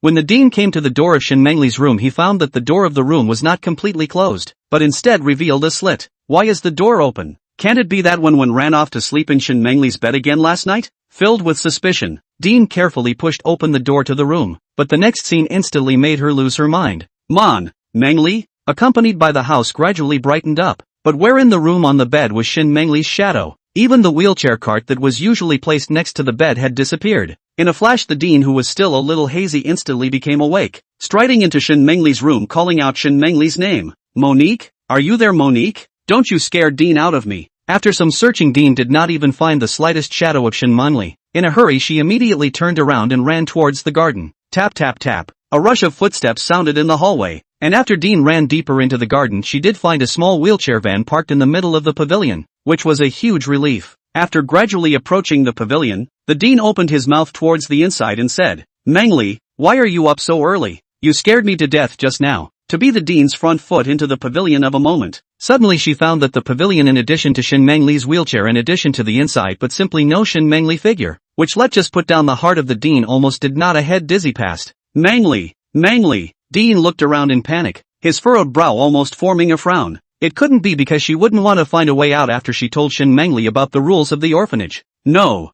When When the dean came to the door of Shin Mengli's room, he found that the door of the room was not completely closed, but instead revealed a slit. Why is the door open? Can't it be that one ran off to sleep in Shin Mengli's bed again last night? Filled with suspicion, Dean carefully pushed open the door to the room, but the next scene instantly made her lose her mind. Mengli, accompanied by the house, gradually brightened up, but where in the room on the bed was Shin Mengli's shadow? Even the wheelchair cart that was usually placed next to the bed had disappeared. In a flash, the dean, who was still a little hazy, instantly became awake, striding into Shin Mengli's room, calling out Shin Mengli's name. Monique? Are you there, Monique? Don't you scare Dean out of me. After some searching, Dean did not even find the slightest shadow of Shin Menli. In a hurry, she immediately turned around and ran towards the garden. Tap tap tap. A rush of footsteps sounded in the hallway, and after Dean ran deeper into the garden, she did find a small wheelchair van parked in the middle of the pavilion, which was a huge relief. After gradually approaching the pavilion, the dean opened his mouth towards the inside and said, Mengli, why are you up so early? You scared me to death just now. To be the dean's front foot into the pavilion of a moment. Suddenly she found that the pavilion, in addition to Shin Mengli's wheelchair, in addition to the inside but simply no Shin Mengli figure, which let just put down the heart of the dean almost did not a head dizzy past. Mengli! Dean looked around in panic, his furrowed brow almost forming a frown. It couldn't be, because she wouldn't want to find a way out after she told Shin Mengli about the rules of the orphanage. No,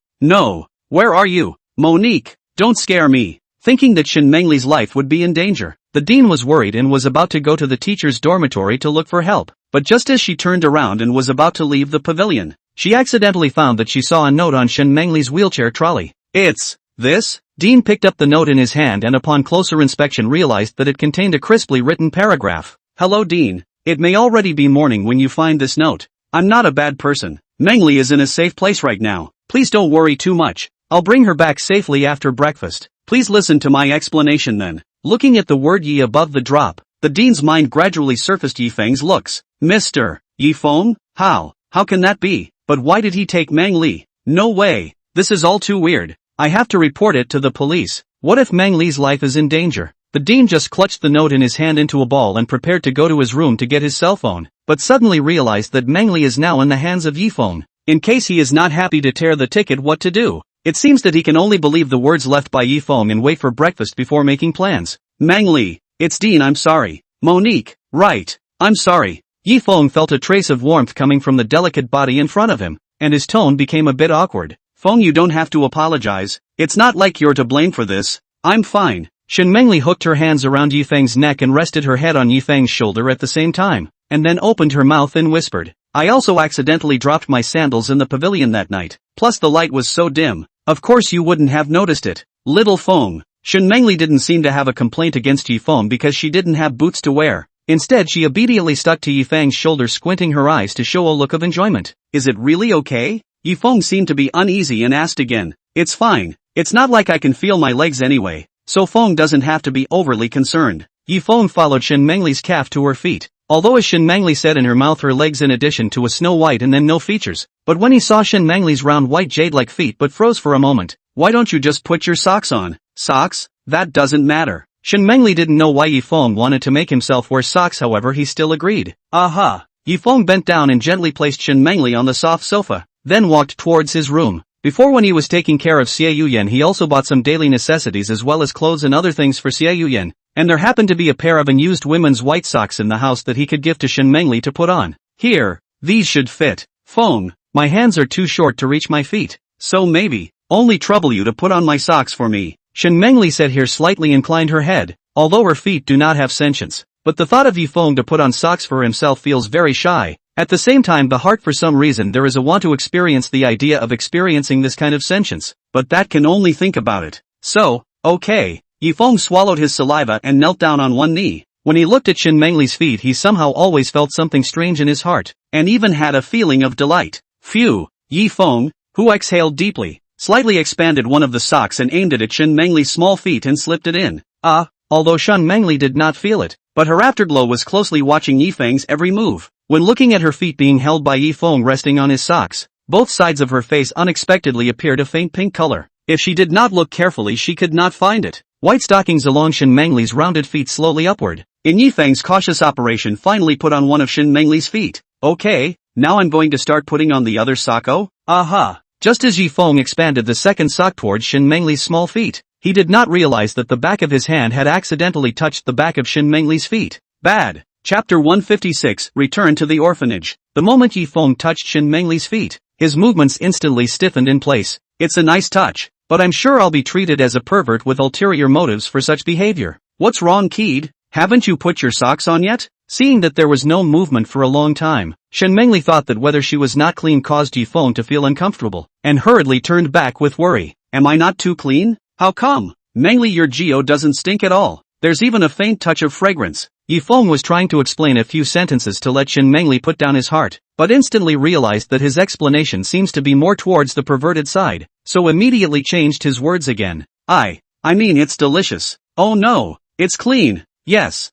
where are you? Monique, don't scare me. Thinking that Shin Mengli's life would be in danger, the dean was worried and was about to go to the teacher's dormitory to look for help, but just as she turned around and was about to leave the pavilion, she accidentally found that she saw a note on Shin Mengli's wheelchair trolley. It's this? Dean picked up the note in his hand and upon closer inspection realized that it contained a crisply written paragraph. Hello Dean, it may already be morning when you find this note. I'm not a bad person. Mengli is in a safe place right now. Please don't worry too much. I'll bring her back safely after breakfast. Please listen to my explanation then. Looking at the word Yi above the drop, the dean's mind gradually surfaced Yifeng's looks. Mr. Yifeng? How can that be? But why did he take Mengli? No way. This is all too weird. I have to report it to the police. What if Mengli's life is in danger? The dean just clutched the note in his hand into a ball and prepared to go to his room to get his cell phone, but suddenly realized that Mengli is now in the hands of Yifeng. In case he is not happy to tear the ticket, what to do? It seems that he can only believe the words left by Yifeng and wait for breakfast before making plans. Mengli, it's Dean, I'm sorry. Monique, right, I'm sorry. Yifeng felt a trace of warmth coming from the delicate body in front of him, and his tone became a bit awkward. Feng, you don't have to apologize. It's not like you're to blame for this. I'm fine. Shin Mengli hooked her hands around Yifeng's neck and rested her head on Yifeng's shoulder at the same time, and then opened her mouth and whispered, I also accidentally dropped my sandals in the pavilion that night, plus the light was so dim. Of course you wouldn't have noticed it. Little Feng. Shin Mengli didn't seem to have a complaint against Yifeng because she didn't have boots to wear. Instead she obediently stuck to Yifeng's shoulder, squinting her eyes to show a look of enjoyment. Is it really okay? Yifeng seemed to be uneasy and asked again. It's fine. It's not like I can feel my legs anyway, so Feng doesn't have to be overly concerned. Yifeng followed Shin Mengli's calf to her feet, although as Shin Mengli said in her mouth her legs in addition to a snow white and then no features. But when he saw Shin Mengli's round white jade-like feet but froze for a moment. Why don't you just put your socks on? Socks? That doesn't matter. Shin Mengli didn't know why Yifeng wanted to make himself wear socks, however he still agreed. Aha! Yifeng bent down and gently placed Shin Mengli on the soft sofa, then walked towards his room. Before, when he was taking care of Xiao Yian, he also bought some daily necessities as well as clothes and other things for Xiao Yian, and there happened to be a pair of unused women's white socks in the house that he could give to Shin Mengli to put on. Here, these should fit. Feng, my hands are too short to reach my feet, so maybe, only trouble you to put on my socks for me. Shin Mengli said, here slightly inclined her head, although her feet do not have sentience, but the thought of Yifeng to put on socks for himself feels very shy. At the same time, the heart, for some reason there is a want to experience the idea of experiencing this kind of sentience, but that can only think about it. So, okay. Yifeng swallowed his saliva and knelt down on one knee. When he looked at Shin Mengli's feet, he somehow always felt something strange in his heart, and even had a feeling of delight. Phew. Yifeng, who exhaled deeply, slightly expanded one of the socks and aimed it at Shin Mengli's small feet and slipped it in. Although Shin Mengli did not feel it, but her afterglow was closely watching Yifeng's every move. When looking at her feet being held by Yifeng resting on his socks, both sides of her face unexpectedly appeared a faint pink color. If she did not look carefully, she could not find it. White stockings along Shin Mengli's rounded feet slowly upward. In Yifeng's cautious operation, finally put on one of Shin Mengli's feet. Okay, now I'm going to start putting on the other sock. Aha! Just as Yifeng expanded the second sock towards Shin Mengli's small feet, He did not realize that the back of his hand had accidentally touched the back of Shin Mengli's feet. Bad. Chapter 156, Return to the Orphanage. The moment Yifeng touched Shin Mengli's feet, his movements instantly stiffened in place. It's a nice touch, but I'm sure I'll be treated as a pervert with ulterior motives for such behavior. What's wrong, kid? Haven't you put your socks on yet? Seeing that there was no movement for a long time, Shin Mengli thought that whether she was not clean caused Yifeng to feel uncomfortable, and hurriedly turned back with worry. Am I not too clean? How come? Mengli, your geo doesn't stink at all. There's even a faint touch of fragrance. Yifeng was trying to explain a few sentences to let Shin Mengli put down his heart, but instantly realized that his explanation seems to be more towards the perverted side, so immediately changed his words again. I mean it's delicious. Oh no, it's clean. Yes,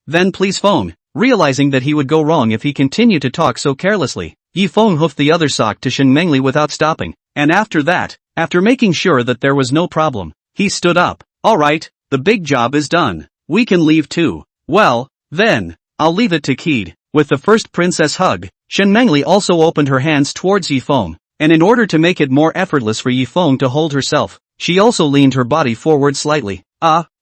then please phone. Realizing that he would go wrong if he continued to talk so carelessly, Yifeng hoofed the other sock to Shin Mengli without stopping, and after that, after making sure that there was no problem, he stood up. Alright, the big job is done. We can leave too. Well, then, I'll leave it to Kid. With the first princess hug, Shin Mengli also opened her hands towards Yifeng, and in order to make it more effortless for Yifeng to hold herself, she also leaned her body forward slightly.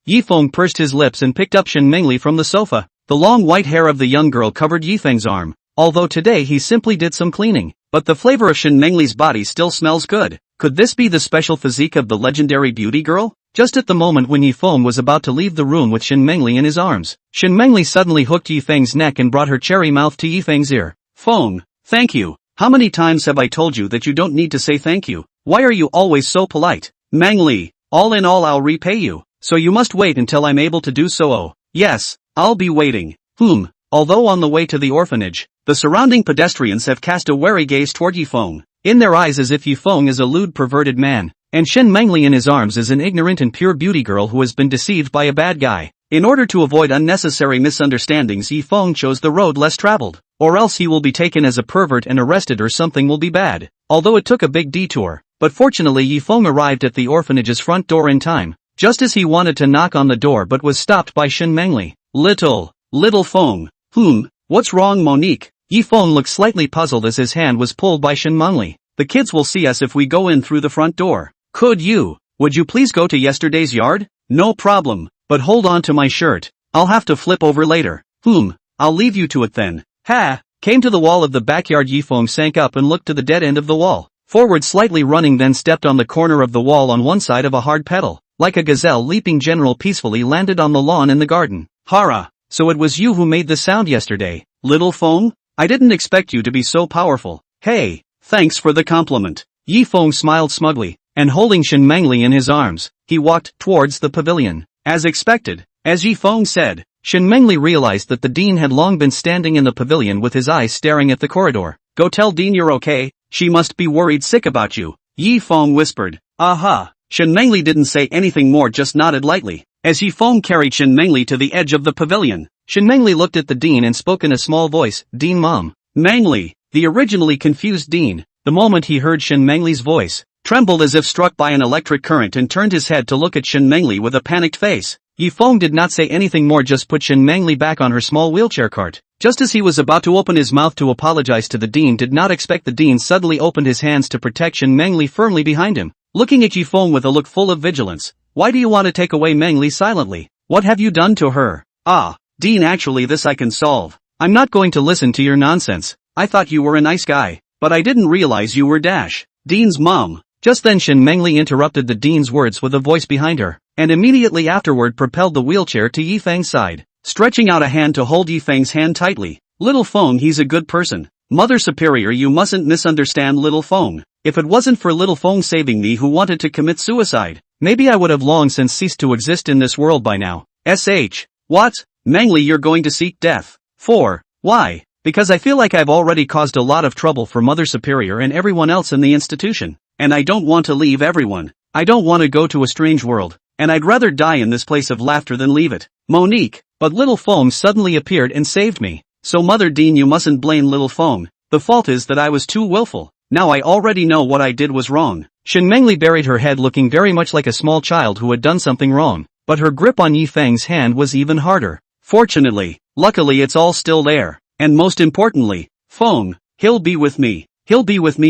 Yifeng pursed his lips and picked up Shin Mengli from the sofa. The long white hair of the young girl covered Yifeng's arm, although today he simply did some cleaning, but the flavor of Shin Mengli's body still smells good. Could this be the special physique of the legendary beauty girl? Just at the moment when Yifeng was about to leave the room with Shin Mengli in his arms, Shin Mengli suddenly hooked Yifeng's neck and brought her cherry mouth to Yifeng's ear. Feng, thank you. How many times have I told you that you don't need to say thank you? Why are you always so polite? Mengli, all in all I'll repay you, so you must wait until I'm able to do so. Oh, yes, I'll be waiting. Although on the way to the orphanage, the surrounding pedestrians have cast a wary gaze toward Yifeng, in their eyes as if Yifeng is a lewd perverted man, and Shin Mengli in his arms is an ignorant and pure beauty girl who has been deceived by a bad guy. In order to avoid unnecessary misunderstandings, Yifeng chose the road less traveled, or else he will be taken as a pervert and arrested or something will be bad. Although it took a big detour, but fortunately Yifeng arrived at the orphanage's front door in time, just as he wanted to knock on the door but was stopped by Shin Mengli. Little Feng. What's wrong, Monique? Yifeng looked slightly puzzled as his hand was pulled by Shin Mengli. The kids will see us if we go in through the front door. Would you please go to yesterday's yard? No problem, but hold on to my shirt. I'll have to flip over later. I'll leave you to it then. Came to the wall of the backyard. Yifeng sank up and looked to the dead end of the wall, forward slightly running, then stepped on the corner of the wall on one side of a hard pedal. Like a gazelle leaping, General peacefully landed on the lawn in the garden. Hara, so it was you who made the sound yesterday, little Feng? I didn't expect you to be so powerful. Hey, thanks for the compliment. Yifeng smiled smugly, and holding Shin Mengli in his arms, he walked towards the pavilion. As expected, as Yifeng said, Shin Mengli realized that the dean had long been standing in the pavilion with his eyes staring at the corridor. Go tell Dean you're okay, she must be worried sick about you. Yifeng whispered. Aha. Shin Mengli didn't say anything more, just nodded lightly. As Yifeng carried Shin Mengli to the edge of the pavilion, Shin Mengli looked at the dean and spoke in a small voice. Dean Mom. Mengli, the originally confused dean, the moment he heard Shin Mengli's voice, trembled as if struck by an electric current and turned his head to look at Shin Mengli with a panicked face. Yifeng did not say anything more, just put Shin Mengli back on her small wheelchair cart. Just as he was about to open his mouth to apologize to the dean, did not expect the dean suddenly opened his hands to protect Shin Mengli firmly behind him, looking at Yifeng with a look full of vigilance. Why do you want to take away Mengli silently? What have you done to her? Dean, actually this I can solve. I'm not going to listen to your nonsense. I thought you were a nice guy, but I didn't realize you were Dean's mom. Just then Shin Mengli interrupted the dean's words with a voice behind her, and immediately afterward propelled the wheelchair to Yifeng's side, stretching out a hand to hold Yifeng's hand tightly. Little Feng, he's a good person. Mother Superior, you mustn't misunderstand Little Feng. If it wasn't for Little Feng saving me who wanted to commit suicide, maybe I would have long since ceased to exist in this world by now. What? Mengli, you're going to seek death. Why? Because I feel like I've already caused a lot of trouble for Mother Superior and everyone else in the institution, and I don't want to leave everyone. I don't want to go to a strange world, and I'd rather die in this place of laughter than leave it. Monique, but Little Feng suddenly appeared and saved me. So Mother Dean, you mustn't blame Little Feng. The fault is that I was too willful. Now I already know what I did was wrong. Shin Mengli buried her head, looking very much like a small child who had done something wrong, but her grip on Yifeng's hand was even harder. Luckily it's all still there, and most importantly, Feng, he'll be with me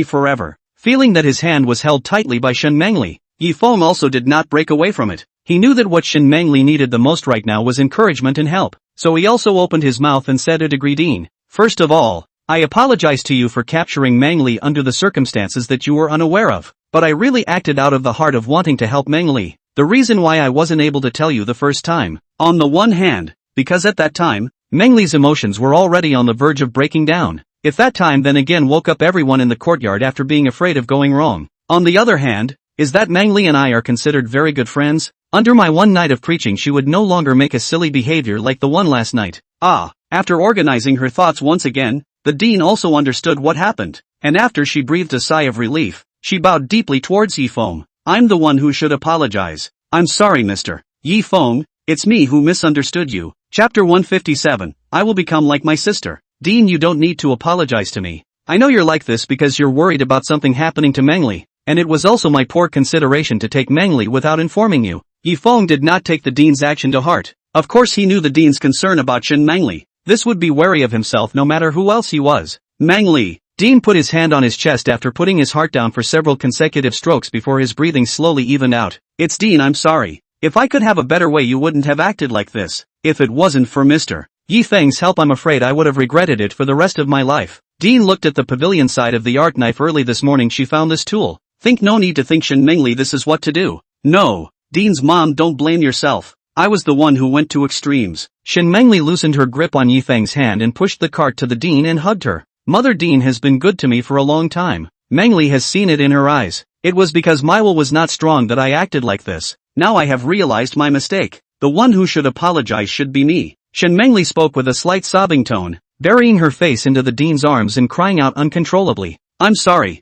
forever. Feeling that his hand was held tightly by Shin Mengli, Yifeng also did not break away from it. He knew that what Shin Mengli needed the most right now was encouragement and help, so he also opened his mouth and said, Dean, first of all, I apologize to you for capturing Mengli under the circumstances that you were unaware of, but I really acted out of the heart of wanting to help Mengli. The reason why I wasn't able to tell you the first time, on the one hand, because at that time, Mengli's emotions were already on the verge of breaking down. If that time then again woke up everyone in the courtyard after being afraid of going wrong. On the other hand, is that Mengli and I are considered very good friends? Under my one night of preaching she would no longer make a silly behavior like the one last night. After organizing her thoughts once again, the dean also understood what happened, and after she breathed a sigh of relief, she bowed deeply towards Yifeng. I'm the one who should apologize. I'm sorry Mr. Yifeng, it's me who misunderstood you. Chapter 157, I will become like my sister. Dean, you don't need to apologize to me. I know you're like this because you're worried about something happening to Mengli, and it was also my poor consideration to take Mengli without informing you. Yifeng did not take the dean's action to heart. Of course he knew the dean's concern about Shin Mengli. This would be wary of himself no matter who else he was. Mengli. Dean put his hand on his chest after putting his heart down for several consecutive strokes before his breathing slowly evened out. It's Dean, I'm sorry. If I could have a better way you wouldn't have acted like this. If it wasn't for Mr. Yifeng's help I'm afraid I would have regretted it for the rest of my life. Dean looked at the pavilion side of the art knife. Early this morning she found this tool. No need to think Shin Mengli this is what to do. No. Dean's mom, don't blame yourself. I was the one who went to extremes. Shin Mengli loosened her grip on Yifeng's hand and pushed the cart to the dean and hugged her. Mother Dean has been good to me for a long time. Mengli has seen it in her eyes. It was because my will was not strong that I acted like this. Now I have realized my mistake. The one who should apologize should be me. Shin Mengli spoke with a slight sobbing tone, burying her face into the dean's arms and crying out uncontrollably. I'm sorry.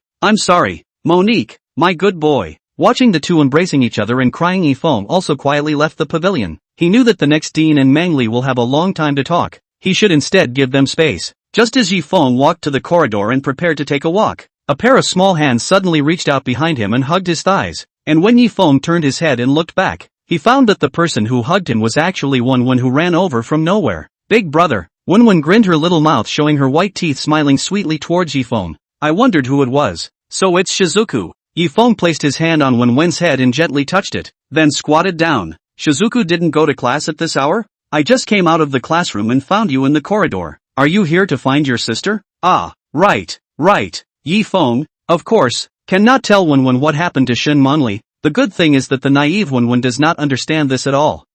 Monique, my good boy. Watching the two embracing each other and crying, Yifeng also quietly left the pavilion. He knew that the next dean and Mengli will have a long time to talk. He should instead give them space. Just as Yifeng walked to the corridor and prepared to take a walk, a pair of small hands suddenly reached out behind him and hugged his thighs. And when Yifeng turned his head and looked back, he found that the person who hugged him was actually Wenwen, who ran over from nowhere. Big brother. Wenwen grinned her little mouth, showing her white teeth, smiling sweetly towards Yifeng. I wondered who it was. So it's Shizuku. Yifeng placed his hand on Wenwen's head and gently touched it, then squatted down. Shizuku didn't go to class at this hour? I just came out of the classroom and found you in the corridor. Are you here to find your sister? Right. Yifeng, of course, cannot tell Wenwen what happened to Shin Mengli. The good thing is that the naive Wenwen does not understand this at all.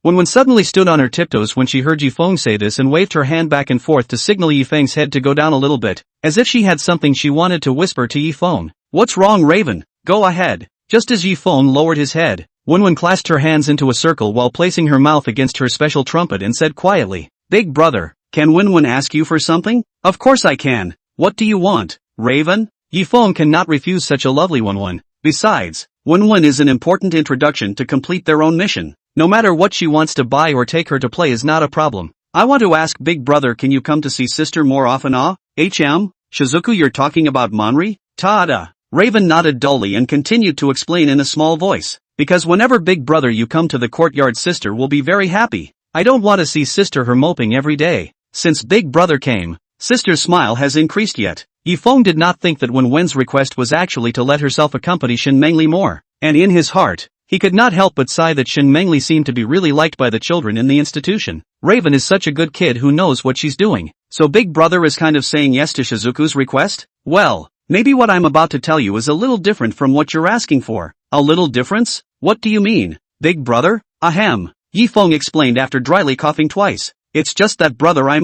Wenwen suddenly stood on her tiptoes when she heard Yifeng say this and waved her hand back and forth to signal Yifeng's head to go down a little bit, as if she had something she wanted to whisper to Yifeng. What's wrong, Raven? Go ahead. Just as Yifeng lowered his head, Wenwen clasped her hands into a circle while placing her mouth against her special trumpet and said quietly, Big brother, can Wenwen ask you for something? Of course I can. What do you want, Raven? Yifeng cannot refuse such a lovely Wenwen. Besides, Wenwen is an important introduction to complete their own mission. No matter what she wants to buy or take her to play is not a problem. I want to ask Big brother, can you come to see sister more often? Shizuku, you're talking about Monri? Tada. Raven nodded dully and continued to explain in a small voice. Because whenever Big brother you come to the courtyard, sister will be very happy. I don't want to see sister her moping every day. Since Big brother came, sister's smile has increased yet. Yifeng did not think that Wenwen's request was actually to let herself accompany Shin Mengli more, and in his heart, he could not help but sigh that Shin Mengli seemed to be really liked by the children in the institution. Raven is such a good kid who knows what she's doing. So Big brother is kind of saying yes to Shizuku's request? Well, maybe what I'm about to tell you is a little different from what you're asking for. A little difference? What do you mean, Big brother? Ahem. Yifeng explained after dryly coughing twice. It's just that brother, I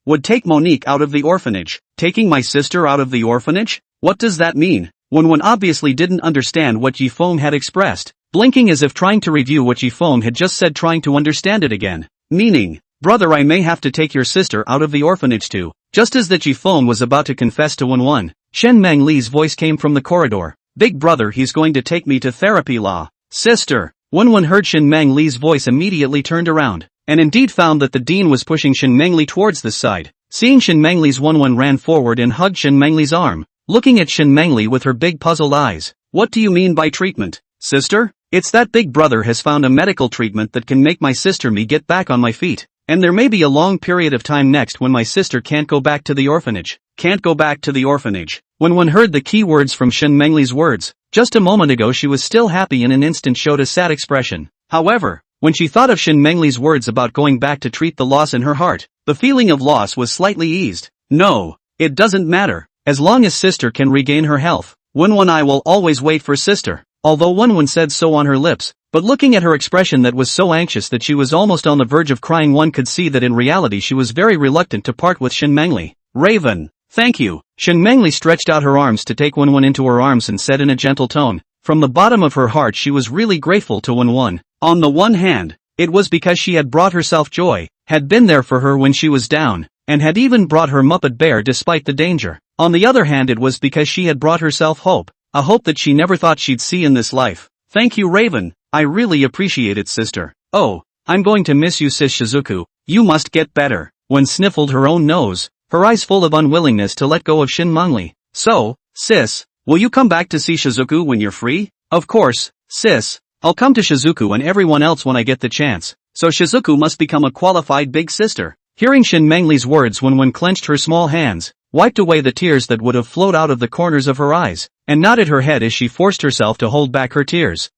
would take Monique out of the orphanage. Taking my sister out of the orphanage? What does that mean? Wenwen obviously didn't understand what Yifeng had expressed, blinking as if trying to review what Yifeng had just said, trying to understand it again. Meaning, brother, I may have to take your sister out of the orphanage too. Just as that Yifeng was about to confess to Wenwen, Shen Mengli's voice came from the corridor. Big brother, he's going to take me to therapy law. Sister. Wenwen heard Shin Mengli's voice, immediately turned around, and indeed found that the dean was pushing Shin Mengli towards this side. Seeing Shin Mengli's, Wenwen ran forward and hugged Shin Mengli's arm, looking at Shin Mengli with her big puzzled eyes. What do you mean by treatment, sister? It's that Big brother has found a medical treatment that can make my sister me get back on my feet, and there may be a long period of time next when my sister can't go back to the orphanage. Can't go back to the orphanage. Wenwen heard the key words from Shin Mengli's words, Just a moment ago she was still happy and in an instant showed a sad expression. However, when she thought of Shin Mengli's words about going back to treat the loss in her heart, the feeling of loss was slightly eased. No, it doesn't matter. As long as sister can regain her health, Wenwen I will always wait for sister. Although Wenwen said so on her lips, but looking at her expression that was so anxious that she was almost on the verge of crying, one could see that in reality she was very reluctant to part with Shin Mengli. Raven, thank you. Shin Mengli stretched out her arms to take Wenwen into her arms and said in a gentle tone. From the bottom of her heart she was really grateful to Wenwen. On the one hand, it was because she had brought herself joy, had been there for her when she was down, and had even brought her Muppet Bear despite the danger. On the other hand, it was because she had brought herself hope, a hope that she never thought she'd see in this life. Thank you, Raven. I really appreciate it, sister. Oh, I'm going to miss you, sis Shizuku. You must get better. Wen sniffled her own nose, her eyes full of unwillingness to let go of Shin Mengli. So, sis, will you come back to see Shizuku when you're free? Of course, sis. I'll come to Shizuku and everyone else when I get the chance. So Shizuku must become a qualified big sister. Hearing Shin Mengli's words, Wenwen clenched her small hands, wiped away the tears that would have flowed out of the corners of her eyes, and nodded her head as she forced herself to hold back her tears.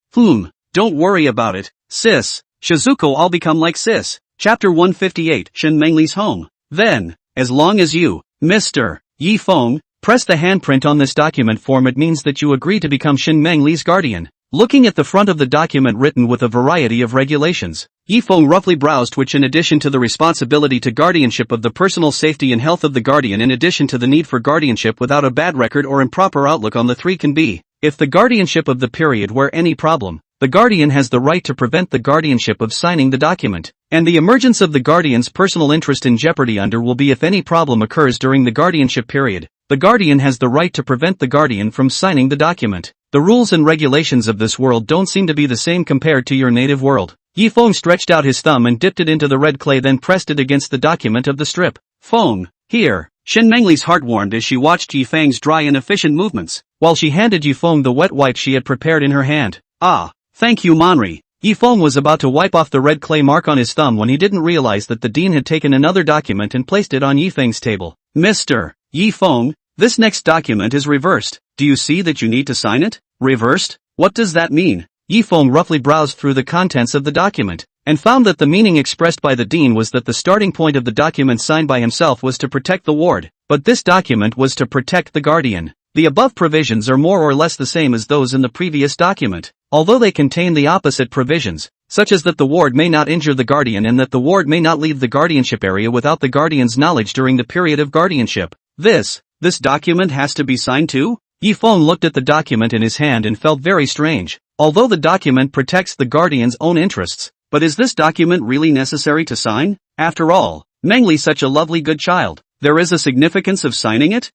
Don't worry about it, sis. Shizuku, I'll become like sis. Chapter 158, Shin Mengli's home. Then, as long as you, Mr. Yi Feng, press the handprint on this document form, it means that you agree to become Shin Mengli's guardian. Looking at the front of the document written with a variety of regulations, Yi Feng roughly browsed which, in addition to the responsibility to guardianship of the personal safety and health of the guardian, in addition to the need for guardianship without a bad record or improper outlook on the three, can be, if the guardianship of the period where any problem, the guardian has the right to prevent the guardianship of signing the document, and the emergence of the guardian's personal interest in jeopardy under will be if any problem occurs during the guardianship period. The guardian has the right to prevent the guardian from signing the document. The rules and regulations of this world don't seem to be the same compared to your native world. Yi Feng stretched out his thumb and dipped it into the red clay, then pressed it against the document of the strip. Feng, here. Shin Mengli's heart warmed as she watched Yi Feng's dry and efficient movements, while she handed Yi Feng the wet wipe she had prepared in her hand. Ah, thank you, Manri. Yi Feng was about to wipe off the red clay mark on his thumb when he didn't realize that the dean had taken another document and placed it on Yi Feng's table. Mr. Yi Feng, this next document is reversed. Do you see that you need to sign it? Reversed? What does that mean? Yi Feng roughly browsed through the contents of the document, and found that the meaning expressed by the dean was that the starting point of the document signed by himself was to protect the ward, but this document was to protect the guardian. The above provisions are more or less the same as those in the previous document, although they contain the opposite provisions, such as that the ward may not injure the guardian and that the ward may not leave the guardianship area without the guardian's knowledge during the period of guardianship. This document has to be signed too? Yi Feng looked at the document in his hand and felt very strange. Although the document protects the guardian's own interests, but is this document really necessary to sign? After all, Mengli's such a lovely good child. There is a significance of signing it?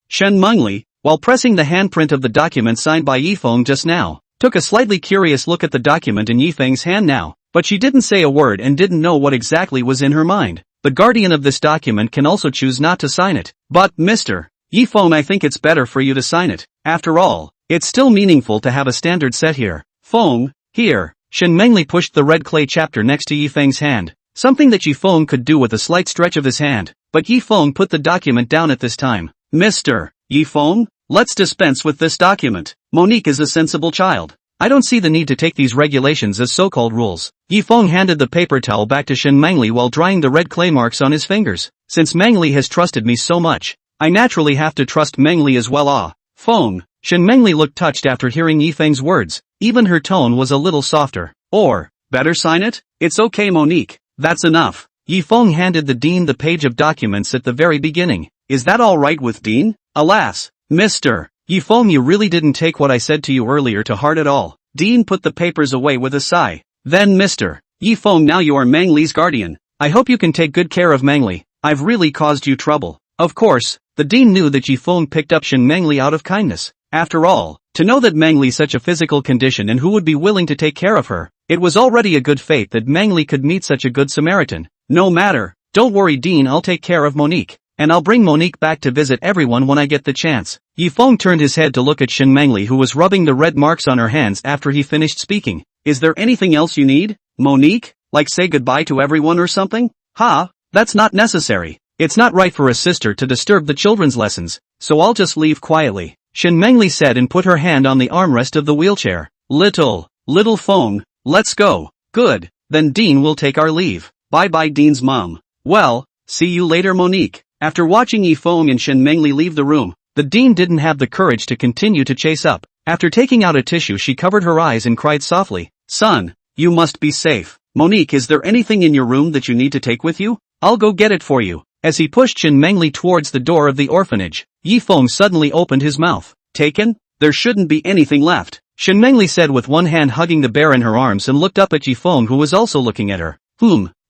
Shen Mengli, while pressing the handprint of the document signed by Yi Feng just now, took a slightly curious look at the document in Yi Feng's hand now, but she didn't say a word and didn't know what exactly was in her mind. The guardian of this document can also choose not to sign it. But, Mr. Yi Feng, I think it's better for you to sign it. After all, it's still meaningful to have a standard set here. Feng, here. Shin Mengli pushed the red clay chapter next to Yi Feng's hand, something that Yi Feng could do with a slight stretch of his hand, but Yi Feng put the document down at this time. Mr. Yi Feng, let's dispense with this document. Monique is a sensible child. I don't see the need to take these regulations as so-called rules. Yi Feng handed the paper towel back to Shin Mengli while drying the red clay marks on his fingers. Since Mengli has trusted me so much, I naturally have to trust Mengli as well. Feng. Shin Mengli looked touched after hearing Yi Feng's words. Even her tone was a little softer. Or, better sign it? It's okay, Monique. That's enough. Yi Feng handed the dean the page of documents at the very beginning. Is that all right with Dean? Alas, Mr. Yi Feng, you really didn't take what I said to you earlier to heart at all. Dean put the papers away with a sigh. Then Mr. Yi Feng, now you are Mengli's guardian. I hope you can take good care of Mengli. I've really caused you trouble. Of course, the dean knew that Yi Feng picked up Shin Mengli out of kindness. After all, to know that Mengli's such a physical condition and who would be willing to take care of her, it was already a good fate that Mengli could meet such a good Samaritan. No matter, don't worry Dean, I'll take care of Monique. And I'll bring Monique back to visit everyone when I get the chance. Yi Feng turned his head to look at Shin Mengli, who was rubbing the red marks on her hands after he finished speaking. Is there anything else you need, Monique? Like say goodbye to everyone or something? That's not necessary. It's not right for a sister to disturb the children's lessons, so I'll just leave quietly. Shen Mengli said and put her hand on the armrest of the wheelchair. Little Feng, let's go. Good, then Dean will take our leave. Bye-bye Dean's mom. Well, see you later Monique. After watching Yifeng and Shen Mengli leave the room, the Dean didn't have the courage to continue to chase up. After taking out a tissue she covered her eyes and cried softly. Son, you must be safe. Monique, is there anything in your room that you need to take with you? I'll go get it for you. As he pushed Shen Mengli towards the door of the orphanage, Yifeng suddenly opened his mouth. Taken? There shouldn't be anything left. Shen Mengli said with one hand hugging the bear in her arms and looked up at Yifeng who was also looking at her.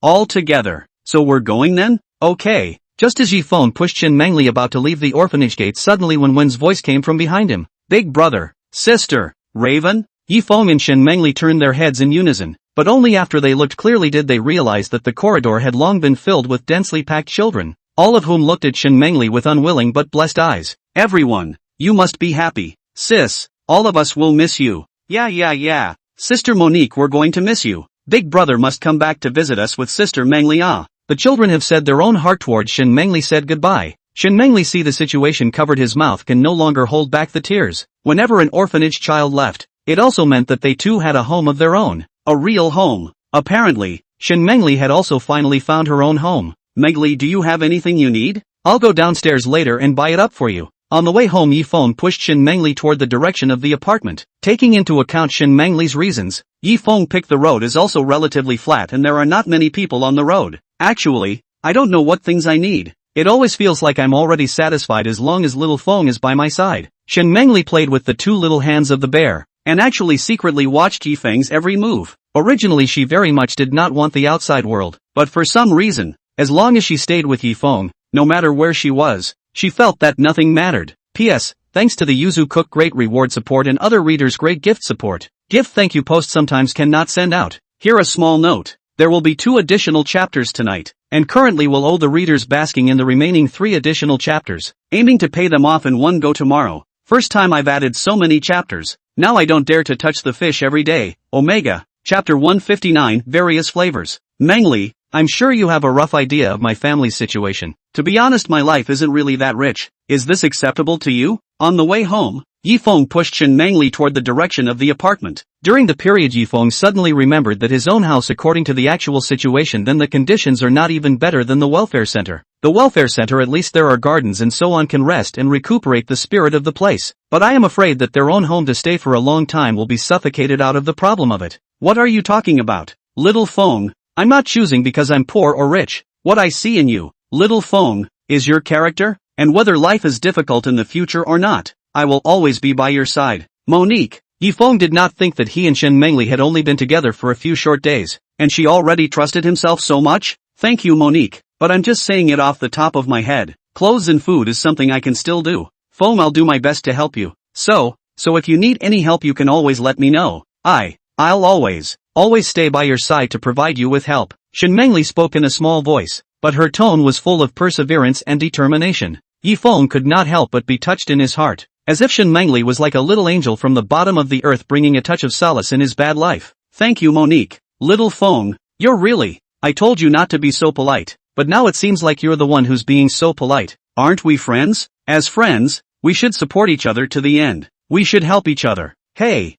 All together. So we're going then? Okay. Just as Yifeng pushed Shen Mengli about to leave the orphanage gate, suddenly Wen's voice came from behind him. Big brother, sister, Raven? Yifeng and Shen Mengli turned their heads in unison, but only after they looked clearly did they realize that the corridor had long been filled with densely packed children, all of whom looked at Shen Mengli with unwilling but blessed eyes. Everyone, you must be happy. Sis, all of us will miss you. Yeah. Sister Monique, we're going to miss you. Big brother must come back to visit us with Sister Mengli. The children have said their own heart towards Shen Mengli said goodbye. Shen Mengli see the situation covered his mouth can no longer hold back the tears. Whenever an orphanage child left, it also meant that they too had a home of their own. A real home. Apparently, Shen Mengli had also finally found her own home. Mengli, do you have anything you need? I'll go downstairs later and buy it up for you. On the way home Yifeng pushed Shen Mengli toward the direction of the apartment. Taking into account Shen Mengli's reasons, Yifeng picked the road is also relatively flat and there are not many people on the road. Actually, I don't know what things I need. It always feels like I'm already satisfied as long as little Feng is by my side. Shen Mengli played with the two little hands of the bear, and actually secretly watched Yifeng's every move. Originally she very much did not want the outside world, but for some reason, as long as she stayed with Yifeng, no matter where she was, she felt that nothing mattered. P.S. Thanks to the Yuzu Cook great reward support and other readers great gift support. Gift thank you post sometimes cannot send out. Here a small note. There will be 2 additional chapters tonight, and currently will owe the readers basking in the remaining 3 additional chapters, aiming to pay them off in one go tomorrow. First time I've added so many chapters. Now I don't dare to touch the fish every day. Omega. Chapter 159 Various Flavors. Mengli, I'm sure you have a rough idea of my family's situation. To be honest, my life isn't really that rich. Is this acceptable to you? On the way home, Yifeng pushed Shen Mengli toward the direction of the apartment. During the period Yifeng suddenly remembered that his own house according to the actual situation then the conditions are not even better than the welfare center. The welfare center at least there are gardens and so on can rest and recuperate the spirit of the place. But I am afraid that their own home to stay for a long time will be suffocated out of the problem of it. What are you talking about? Little Feng, I'm not choosing because I'm poor or rich. What I see in you, Little Feng, is your character, and whether life is difficult in the future or not, I will always be by your side. Monique. Yifeng did not think that he and Shen Mengli had only been together for a few short days, and she already trusted himself so much? Thank you Monique, but I'm just saying it off the top of my head. Clothes and food is something I can still do. Feng, I'll do my best to help you. So if you need any help you can always let me know. I'll always stay by your side to provide you with help. Shen Mengli spoke in a small voice, but her tone was full of perseverance and determination. Yifeng could not help but be touched in his heart, as if Shen Mengli was like a little angel from the bottom of the earth bringing a touch of solace in his bad life. Thank you Monique. Little Feng, you're really, I told you not to be so polite, but now it seems like you're the one who's being so polite. Aren't we friends? As friends, we should support each other to the end. We should help each other. Hey,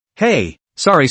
sorry.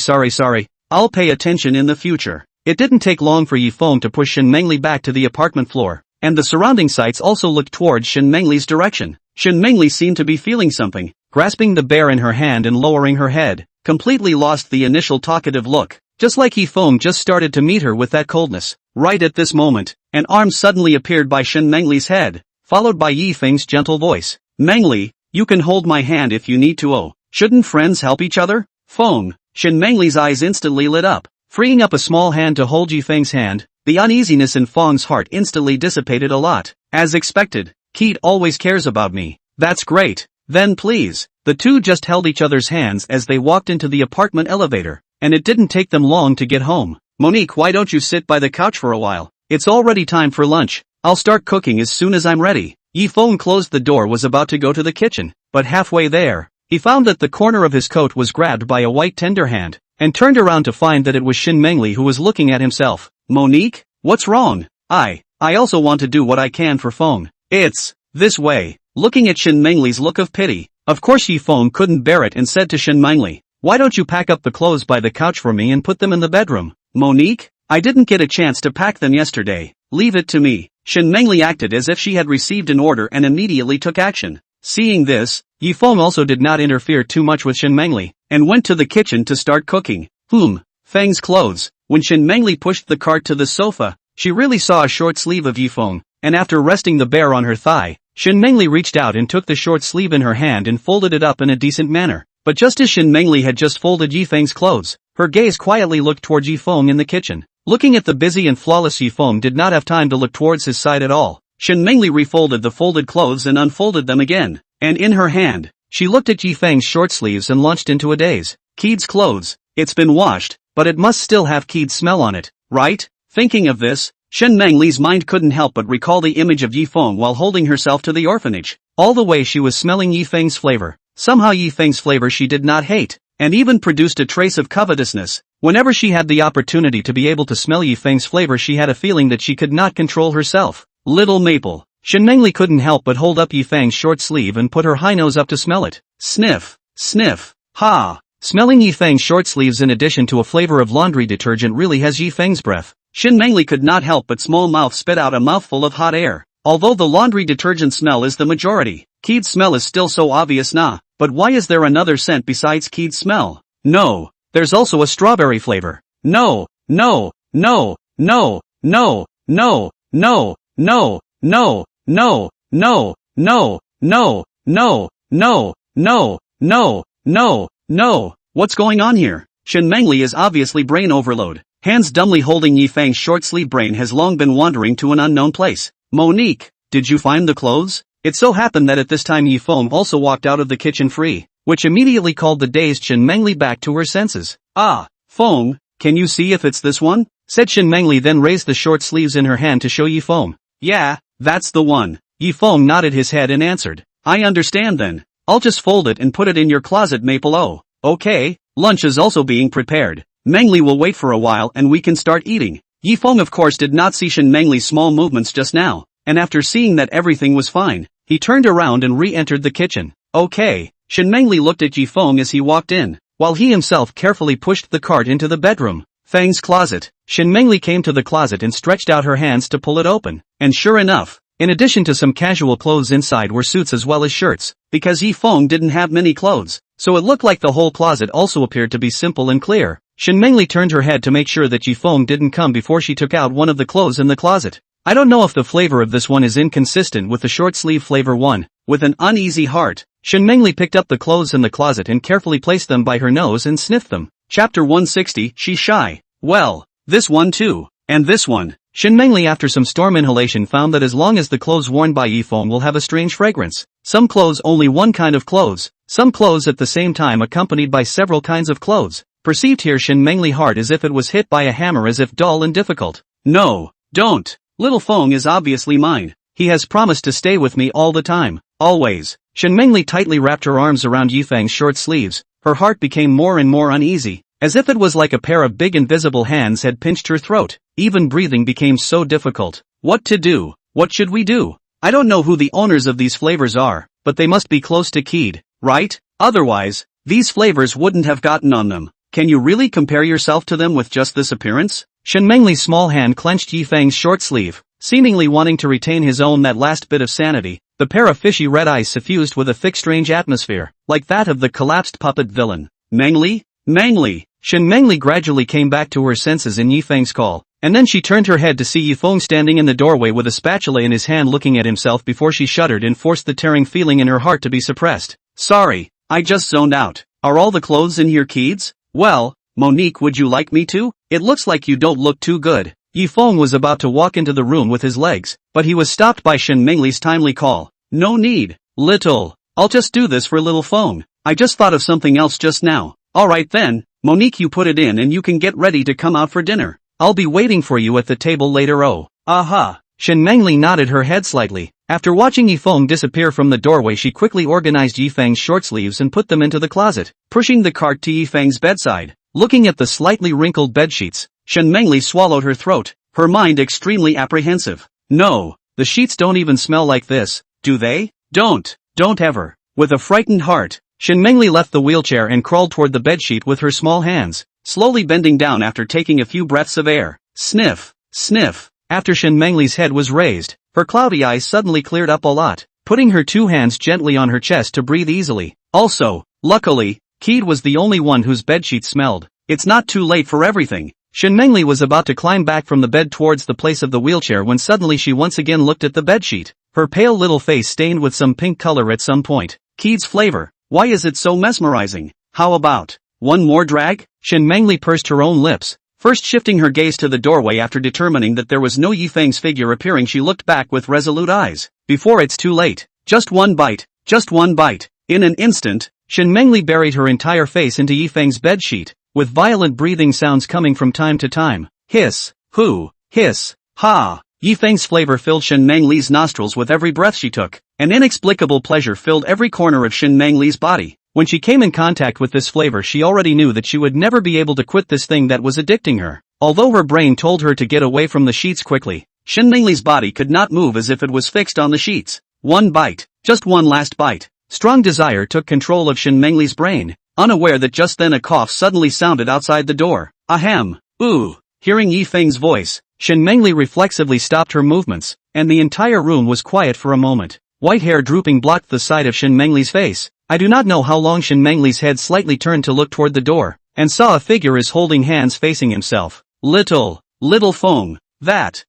I'll pay attention in the future. It didn't take long for Yifeng to push Shen Mengli back to the apartment floor, and the surrounding sites also looked towards Shen Mengli's direction. Shen Mengli seemed to be feeling something, grasping the bear in her hand and lowering her head, completely lost the initial talkative look, just like Yifeng just started to meet her with that coldness. Right at this moment, an arm suddenly appeared by Shen Mengli's head, followed by Yifeng's gentle voice. Mengli, you can hold my hand if you need to. Shouldn't friends help each other? Feng. Shen Mengli's eyes instantly lit up. Freeing up a small hand to hold Yifeng's hand, the uneasiness in Feng's heart instantly dissipated a lot. As expected, Keat always cares about me. That's great. Then please. The two just held each other's hands as they walked into the apartment elevator, and it didn't take them long to get home. Monique, why don't you sit by the couch for a while? It's already time for lunch. I'll start cooking as soon as I'm ready. Yifeng closed the door, was about to go to the kitchen, but halfway there, he found that the corner of his coat was grabbed by a white tender hand, and turned around to find that it was Shen Mengli who was looking at himself. Monique? What's wrong? I also want to do what I can for Feng. It's this way. Looking at Shen Mengli's look of pity, Of course Yifeng couldn't bear it and said to Shen Mengli, "Why don't you pack up the clothes by the couch for me and put them in the bedroom?" "Monique? I didn't get a chance to pack them yesterday. Leave it to me." Shen Mengli acted as if she had received an order and immediately took action. Seeing this, Yifeng also did not interfere too much with Shen Mengli, and went to the kitchen to start cooking. Feng's clothes. When Shen Mengli pushed the cart to the sofa, she really saw a short sleeve of Yifeng, and after resting the bear on her thigh, Shen Mengli reached out and took the short sleeve in her hand and folded it up in a decent manner. But just as Shen Mengli had just folded Yifeng's clothes, her gaze quietly looked towards Yifeng in the kitchen. Looking at the busy and flawless Yifeng did not have time to look towards his side at all. Shen Mengli refolded the folded clothes and unfolded them again, and in her hand, she looked at Yifeng's short sleeves and launched into a daze. Kid's clothes. It's been washed, but it must still have Kid's smell on it, right? Thinking of this, Shen Mengli's mind couldn't help but recall the image of Yifeng while holding herself to the orphanage. All the way she was smelling Yifeng's flavor. Somehow Yifeng's flavor she did not hate, and even produced a trace of covetousness. Whenever she had the opportunity to be able to smell Yifeng's flavor she had a feeling that she could not control herself. Little Maple. Shen Mengli couldn't help but hold up Yifeng's short sleeve and put her high nose up to smell it. Sniff. Sniff. Ha! Smelling Yifeng's short sleeves in addition to a flavor of laundry detergent really has Yifeng's breath. Shen Mengli could not help but small mouth spit out a mouthful of hot air. Although the laundry detergent smell is the majority, Kid's smell is still so obvious nah. But why is there another scent besides Kid's smell? No. There's also a strawberry flavor. No, no, no, no, no, no, no, no, no, no, no, no, no, no, no, no, no, no, no. What's going on here? Shen Mengli is obviously brain overload. Hands dumbly holding Yifeng's short sleeve brain has long been wandering to an unknown place. Monique, did you find the clothes? It so happened that at this time Yifeng also walked out of the kitchen free, which immediately called the dazed Shen Mengli back to her senses. Ah, Feng, can you see if it's this one? Said Shen Mengli then raised the short sleeves in her hand to show Yifeng. Yeah, that's the one. Yifeng nodded his head and answered. I understand then. I'll just fold it and put it in your closet Maple. Oh, okay. Lunch is also being prepared. Mengli will wait for a while and we can start eating. Yifeng of course did not see Shen Mengli's small movements just now, and after seeing that everything was fine, he turned around and re-entered the kitchen. Okay. Shen Mengli looked at Yifeng as he walked in, while he himself carefully pushed the cart into the bedroom. Feng's closet. Shen Mengli came to the closet and stretched out her hands to pull it open, and sure enough, in addition to some casual clothes inside were suits as well as shirts, because Yifeng didn't have many clothes, so it looked like the whole closet also appeared to be simple and clear. Shen Mengli turned her head to make sure that Yifeng didn't come before she took out one of the clothes in the closet. I don't know if the flavor of this one is inconsistent with the short sleeve flavor one. With an uneasy heart, Shen Mengli picked up the clothes in the closet and carefully placed them by her nose and sniffed them. Chapter 160, She's shy. Well, this one too. And this one. Shen Mengli after some storm inhalation found that as long as the clothes worn by Yifeng will have a strange fragrance. Some clothes only one kind of clothes. Some clothes at the same time accompanied by several kinds of clothes. Perceived here Shen Mengli heart as if it was hit by a hammer as if dull and difficult. No, don't. Little Feng is obviously mine. He has promised to stay with me all the time. Always. Shen Mengli tightly wrapped her arms around Yifeng's short sleeves. Her heart became more and more uneasy, as if it was like a pair of big invisible hands had pinched her throat. Even breathing became so difficult. What to do? What should we do? I don't know who the owners of these flavors are, but they must be close to Kid, right? Otherwise, these flavors wouldn't have gotten on them. Can you really compare yourself to them with just this appearance? Shen Mengli's small hand clenched Yifeng's short sleeve, seemingly wanting to retain his own that last bit of sanity. The pair of fishy red eyes suffused with a thick strange atmosphere, like that of the collapsed puppet villain. Mengli? Mengli! Shen Mengli gradually came back to her senses in Yifeng's call, and then she turned her head to see Yifeng standing in the doorway with a spatula in his hand looking at himself before she shuddered and forced the tearing feeling in her heart to be suppressed. Sorry, I just zoned out. Are all the clothes in here Kids? Well, Monique, would you like me to? It looks like you don't look too good. Yifeng was about to walk into the room with his legs, but he was stopped by Shen Mengli's timely call. No need, little. I'll just do this for little Feng. I just thought of something else just now. Alright then, Monique, you put it in and you can get ready to come out for dinner. I'll be waiting for you at the table later. Oh. Aha. Shen Mengli nodded her head slightly. After watching Yifeng disappear from the doorway, she quickly organized Yifeng's short sleeves and put them into the closet, pushing the cart to Yifeng's bedside. Looking at the slightly wrinkled bedsheets, Shen Mengli swallowed her throat, her mind extremely apprehensive. No, the sheets don't even smell like this, do they? Don't ever. With a frightened heart, Shen Mengli left the wheelchair and crawled toward the bedsheet with her small hands, slowly bending down after taking a few breaths of air. Sniff, sniff. After Shen Mengli's head was raised, her cloudy eyes suddenly cleared up a lot, putting her two hands gently on her chest to breathe easily. Also, luckily, Keed was the only one whose bedsheet smelled. It's not too late for everything. Shen Mengli was about to climb back from the bed towards the place of the wheelchair when suddenly she once again looked at the bedsheet, her pale little face stained with some pink color at some point. Keed's flavor. Why is it so mesmerizing? How about one more drag? Shen Mengli pursed her own lips, first shifting her gaze to the doorway. After determining that there was no Yifeng's figure appearing, she looked back with resolute eyes. Before it's too late. Just one bite. Just one bite. In an instant, Shen Mengli buried her entire face into Yifeng's bedsheet, with violent breathing sounds coming from time to time. Hiss, hoo, hiss, ha. Yifeng's flavor filled Shen Mengli's nostrils with every breath she took. An inexplicable pleasure filled every corner of Shen Mengli's body. When she came in contact with this flavor, she already knew that she would never be able to quit this thing that was addicting her. Although her brain told her to get away from the sheets quickly, Shen Mengli's body could not move as if it was fixed on the sheets. One bite. Just one last bite. Strong desire took control of Shen Mengli's brain, unaware that just then a cough suddenly sounded outside the door. Ahem. Ooh. Hearing Yifeng's voice, Shen Mengli reflexively stopped her movements, and the entire room was quiet for a moment. White hair drooping blocked the side of Shen Mengli's face. I do not know how long Shen Mengli's head slightly turned to look toward the door, and saw a figure is holding hands facing himself. Little Feng. That.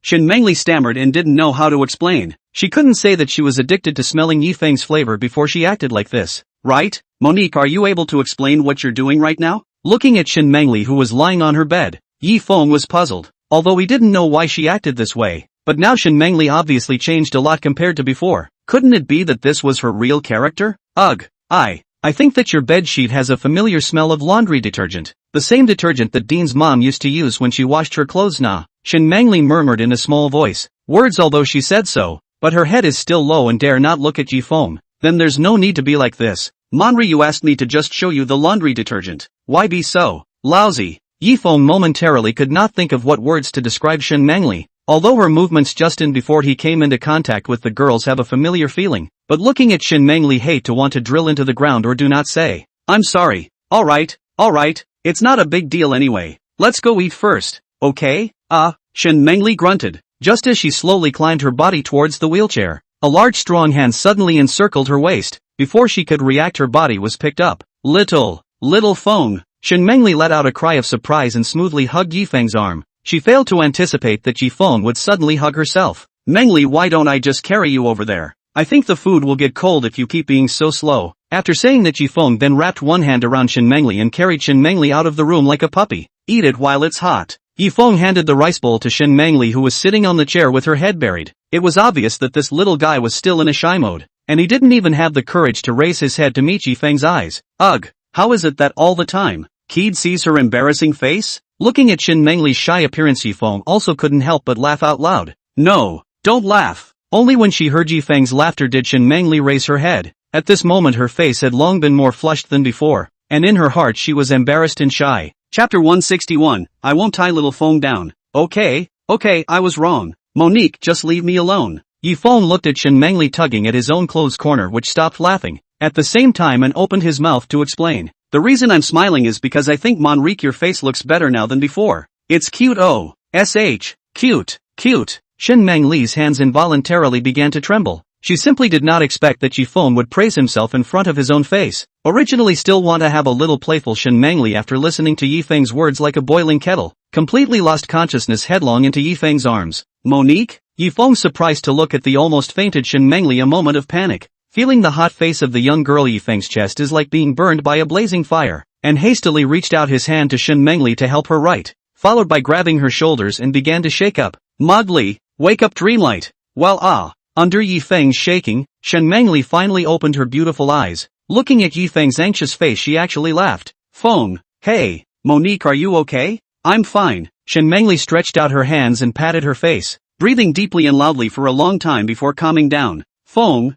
Shen Mengli stammered and didn't know how to explain. She couldn't say that she was addicted to smelling Yifeng's flavor before she acted like this. Right? Monique, are you able to explain what you're doing right now? Looking at Shen Mengli, who was lying on her bed, Yifeng was puzzled, although he didn't know why she acted this way. But now Shen Mengli obviously changed a lot compared to before. Couldn't it be that this was her real character? Ugh. I think that your bedsheet has a familiar smell of laundry detergent. The same detergent that Dean's mom used to use when she washed her clothes. Nah. Shen Mengli murmured in a small voice. Words, although she said so, but her head is still low and dare not look at Yifeng. Then there's no need to be like this. Monri, you asked me to just show you the laundry detergent. Why be so lousy? Yifeng momentarily could not think of what words to describe Shen Mengli, although her movements just in before he came into contact with the girls have a familiar feeling. But looking at Shen Mengli, hate to want to drill into the ground or do not say. I'm sorry. Alright. It's not a big deal anyway. Let's go eat first, okay? Shen Mengli grunted, just as she slowly climbed her body towards the wheelchair. A large strong hand suddenly encircled her waist. Before she could react, her body was picked up. Little Feng. Shen Mengli let out a cry of surprise and smoothly hugged Yifeng's arm. She failed to anticipate that Yifeng would suddenly hug herself. Mengli, why don't I just carry you over there? I think the food will get cold if you keep being so slow. After saying that, Yifeng then wrapped one hand around Shen Mengli and carried Shen Mengli out of the room like a puppy. Eat it while it's hot. Yifeng handed the rice bowl to Shen Mengli, who was sitting on the chair with her head buried. It was obvious that this little guy was still in a shy mode, and he didn't even have the courage to raise his head to meet Yifeng's eyes. Ugh, how is it that all the time Keed sees her embarrassing face? Looking at Shen Mengli's shy appearance, Yifeng also couldn't help but laugh out loud. No, don't laugh. Only when she heard Yifeng's laughter did Shen Mengli raise her head. At this moment her face had long been more flushed than before, and in her heart she was embarrassed and shy. Chapter 161, I won't tie little Feng down. Okay, I was wrong. Monique, just leave me alone. Yifeng looked at Shen Mengli tugging at his own clothes corner, which stopped laughing at the same time and opened his mouth to explain. The reason I'm smiling is because I think Monrique, your face looks better now than before. It's cute. Cute. Shen Mengli's hands involuntarily began to tremble. She simply did not expect that Yifeng would praise himself in front of his own face. Originally still want to have a little playful Shen Mengli, after listening to Yifeng's words like a boiling kettle, completely lost consciousness headlong into Yifeng's arms. Monique? Yifeng, surprised to look at the almost fainted Shen Mengli, a moment of panic. Feeling the hot face of the young girl, Yifeng's chest is like being burned by a blazing fire, and hastily reached out his hand to Shen Mengli to help her right, followed by grabbing her shoulders and began to shake up. Mowgli, wake up, Dreamlight. Well, under Yifeng's shaking, Shen Mengli finally opened her beautiful eyes. Looking at Yifeng's anxious face, she actually laughed. Feng, hey, Monique, are you okay? I'm fine. Shen Mengli stretched out her hands and patted her face, breathing deeply and loudly for a long time before calming down. Feng,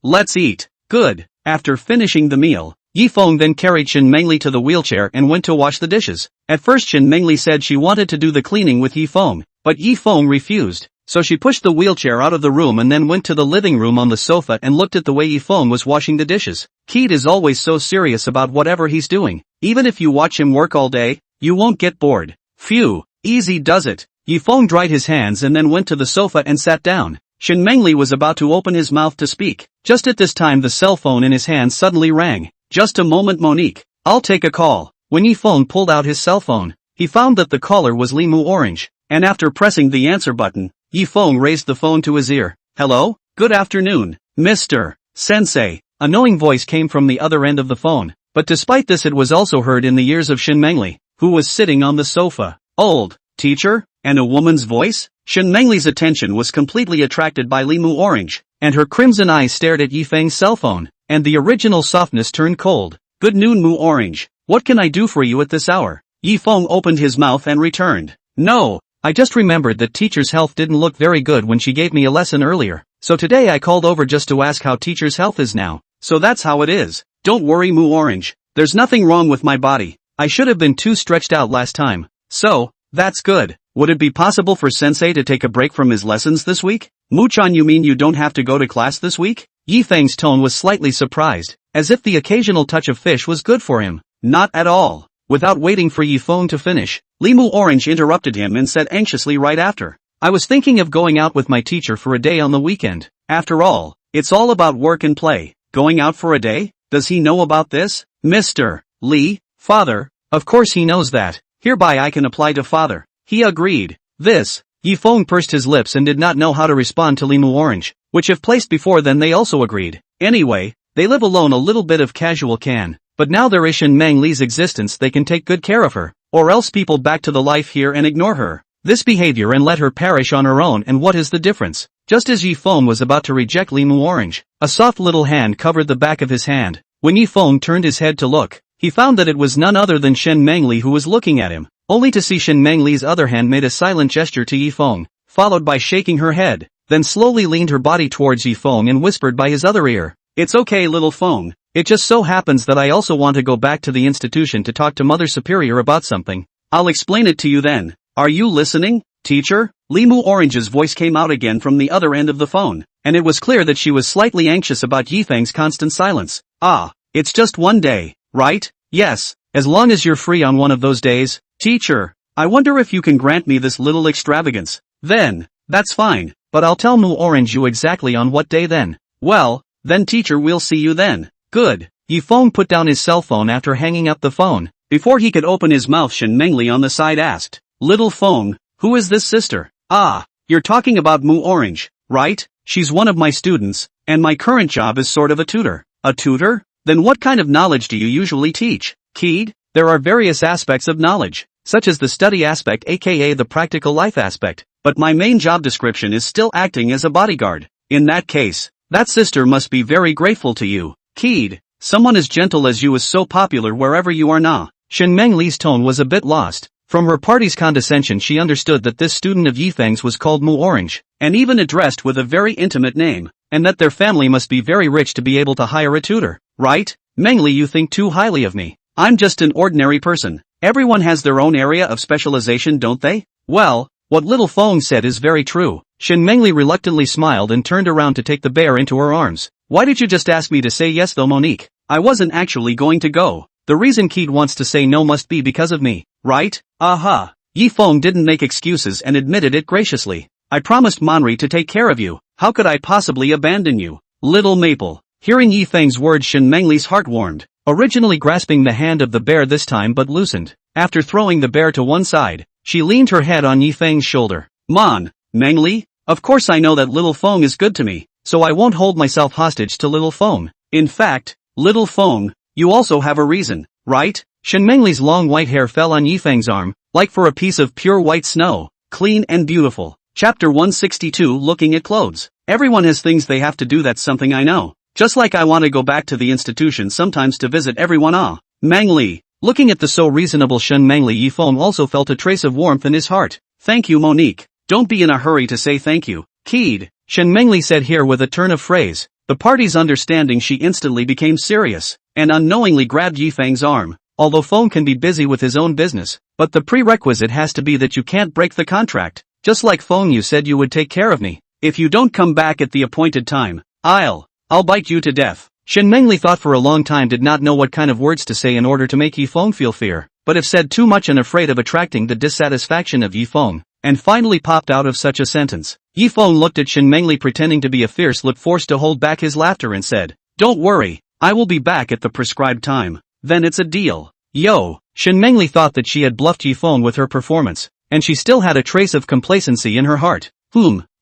let's eat. Good. After finishing the meal, Yifeng then carried Shen Mengli to the wheelchair and went to wash the dishes. At first Shen Mengli said she wanted to do the cleaning with Yifeng, but Yifeng refused. so she pushed the wheelchair out of the room and then went to the living room on the sofa and looked at the way Yifeng was washing the dishes. Kid is always so serious about whatever he's doing. Even if you watch him work all day, you won't get bored. Phew, easy does it. Yifeng dried his hands and then went to the sofa and sat down. Shen Mengli was about to open his mouth to speak. Just at this time the cell phone in his hand suddenly rang. Just a moment, Monique. I'll take a call. When Yifeng pulled out his cell phone, he found that the caller was Limu Orange, and after pressing the answer button, Yifeng raised the phone to his ear. Hello? Good afternoon, Mr. Sensei. A knowing voice came from the other end of the phone, but despite this it was also heard in the ears of Shen Mengli, who was sitting on the sofa. Old teacher? And a woman's voice? Shen Mengli's attention was completely attracted by Limu Orange, and her crimson eyes stared at Yifeng's cell phone, and the original softness turned cold. Good noon, Mu Orange. What can I do for you at this hour? Yifeng opened his mouth and returned. No, I just remembered that teacher's health didn't look very good when she gave me a lesson earlier, so today I called over just to ask how teacher's health is now. So that's how it is. Don't worry, Mu Orange. There's nothing wrong with my body. I should have been too stretched out last time. So, that's good. Would it be possible for Sensei to take a break from his lessons this week? Mu-chan, you mean you don't have to go to class this week? Yifeng's tone was slightly surprised, as if the occasional touch of fish was good for him. Not at all. Without waiting for Yifeng to finish, Limu Orange interrupted him and said anxiously right after. I was thinking of going out with my teacher for a day on the weekend. After all, it's all about work and play. Going out for a day? Does he know about this? Mr. Li, father, of course he knows that. Hereby I can apply to father. He agreed. This, Yifeng pursed his lips and did not know how to respond to Limu Orange, which if placed before then they also agreed. Anyway, they live alone, a little bit of casual can, but now there is Shen Mengli's existence, they can take good care of her, or else people back to the life here and ignore her. This behavior and let her perish on her own, and what is the difference? Just as Yifeng was about to reject Limu Orange, a soft little hand covered the back of his hand. When Yifeng turned his head to look, he found that it was none other than Shen Mengli who was looking at him, only to see Shen Mengli's other hand made a silent gesture to Yifeng, followed by shaking her head, then slowly leaned her body towards Yifeng and whispered by his other ear. It's okay, little Feng. It just so happens that I also want to go back to the institution to talk to Mother Superior about something. I'll explain it to you then. Are you listening, teacher? Limu Orange's voice came out again from the other end of the phone, and it was clear that she was slightly anxious about Yifeng's constant silence. Ah, it's just one day, right? Yes, as long as you're free on one of those days. Teacher, I wonder if you can grant me this little extravagance. Then, that's fine, but I'll tell Mu Orange you exactly on what day then. Well, then teacher, we'll see you then. Good. Yifeng put down his cell phone after hanging up the phone. Before he could open his mouth, Shen Mengli on the side asked, Little Feng, who is this sister? Ah, you're talking about Mu Orange, right? She's one of my students, and my current job is sort of a tutor. A tutor? Then what kind of knowledge do you usually teach? Kid? There are various aspects of knowledge, such as the study aspect aka the practical life aspect, but my main job description is still acting as a bodyguard. In that case, that sister must be very grateful to you. Kid, someone as gentle as you is so popular wherever you are now. Shen Mengli's tone was a bit lost. From her party's condescension she understood that this student of Yifeng's was called Mu Orange, and even addressed with a very intimate name, and that their family must be very rich to be able to hire a tutor, right? Mengli, you think too highly of me. I'm just an ordinary person. Everyone has their own area of specialization, don't they? Well, what little Feng said is very true. Shen Mengli reluctantly smiled and turned around to take the bear into her arms. Why did you just ask me to say yes though, Monique? I wasn't actually going to go. The reason Kid wants to say no must be because of me, right? Aha. Yifeng didn't make excuses and admitted it graciously. I promised Manri to take care of you. How could I possibly abandon you? Little Maple. Hearing Yifeng's words, Shen Mengli's heart warmed, originally grasping the hand of the bear this time but loosened. After throwing the bear to one side, she leaned her head on Yifeng's shoulder. Mengli? Of course I know that little Feng is good to me, so I won't hold myself hostage to little Feng. In fact, little Feng, you also have a reason, right? Shen Mengli's long white hair fell on Yifeng's arm, like for a piece of pure white snow, clean and beautiful. Chapter 162, Looking at Clothes. Everyone has things they have to do, that's something I know. Just like I want to go back to the institution sometimes to visit everyone. Mengli. Looking at the so reasonable Shen Mengli, Yifeng also felt a trace of warmth in his heart. Thank you, Monique. Don't be in a hurry to say thank you, Kid. Shen Mengli said here with a turn of phrase. The party's understanding, she instantly became serious, and unknowingly grabbed Yifeng's arm. Although Feng can be busy with his own business, but the prerequisite has to be that you can't break the contract. Just like Feng, you said you would take care of me. If you don't come back at the appointed time, I'll bite you to death. Shen Mengli thought for a long time, did not know what kind of words to say in order to make Yifeng feel fear, but if said too much and afraid of attracting the dissatisfaction of Yifeng, and finally popped out of such a sentence. Yifeng looked at Shen Mengli pretending to be a fierce look, forced to hold back his laughter, and said, "Don't worry, I will be back at the prescribed time. Then it's a deal." Yo! Shen Mengli thought that she had bluffed Yifeng with her performance, and she still had a trace of complacency in her heart.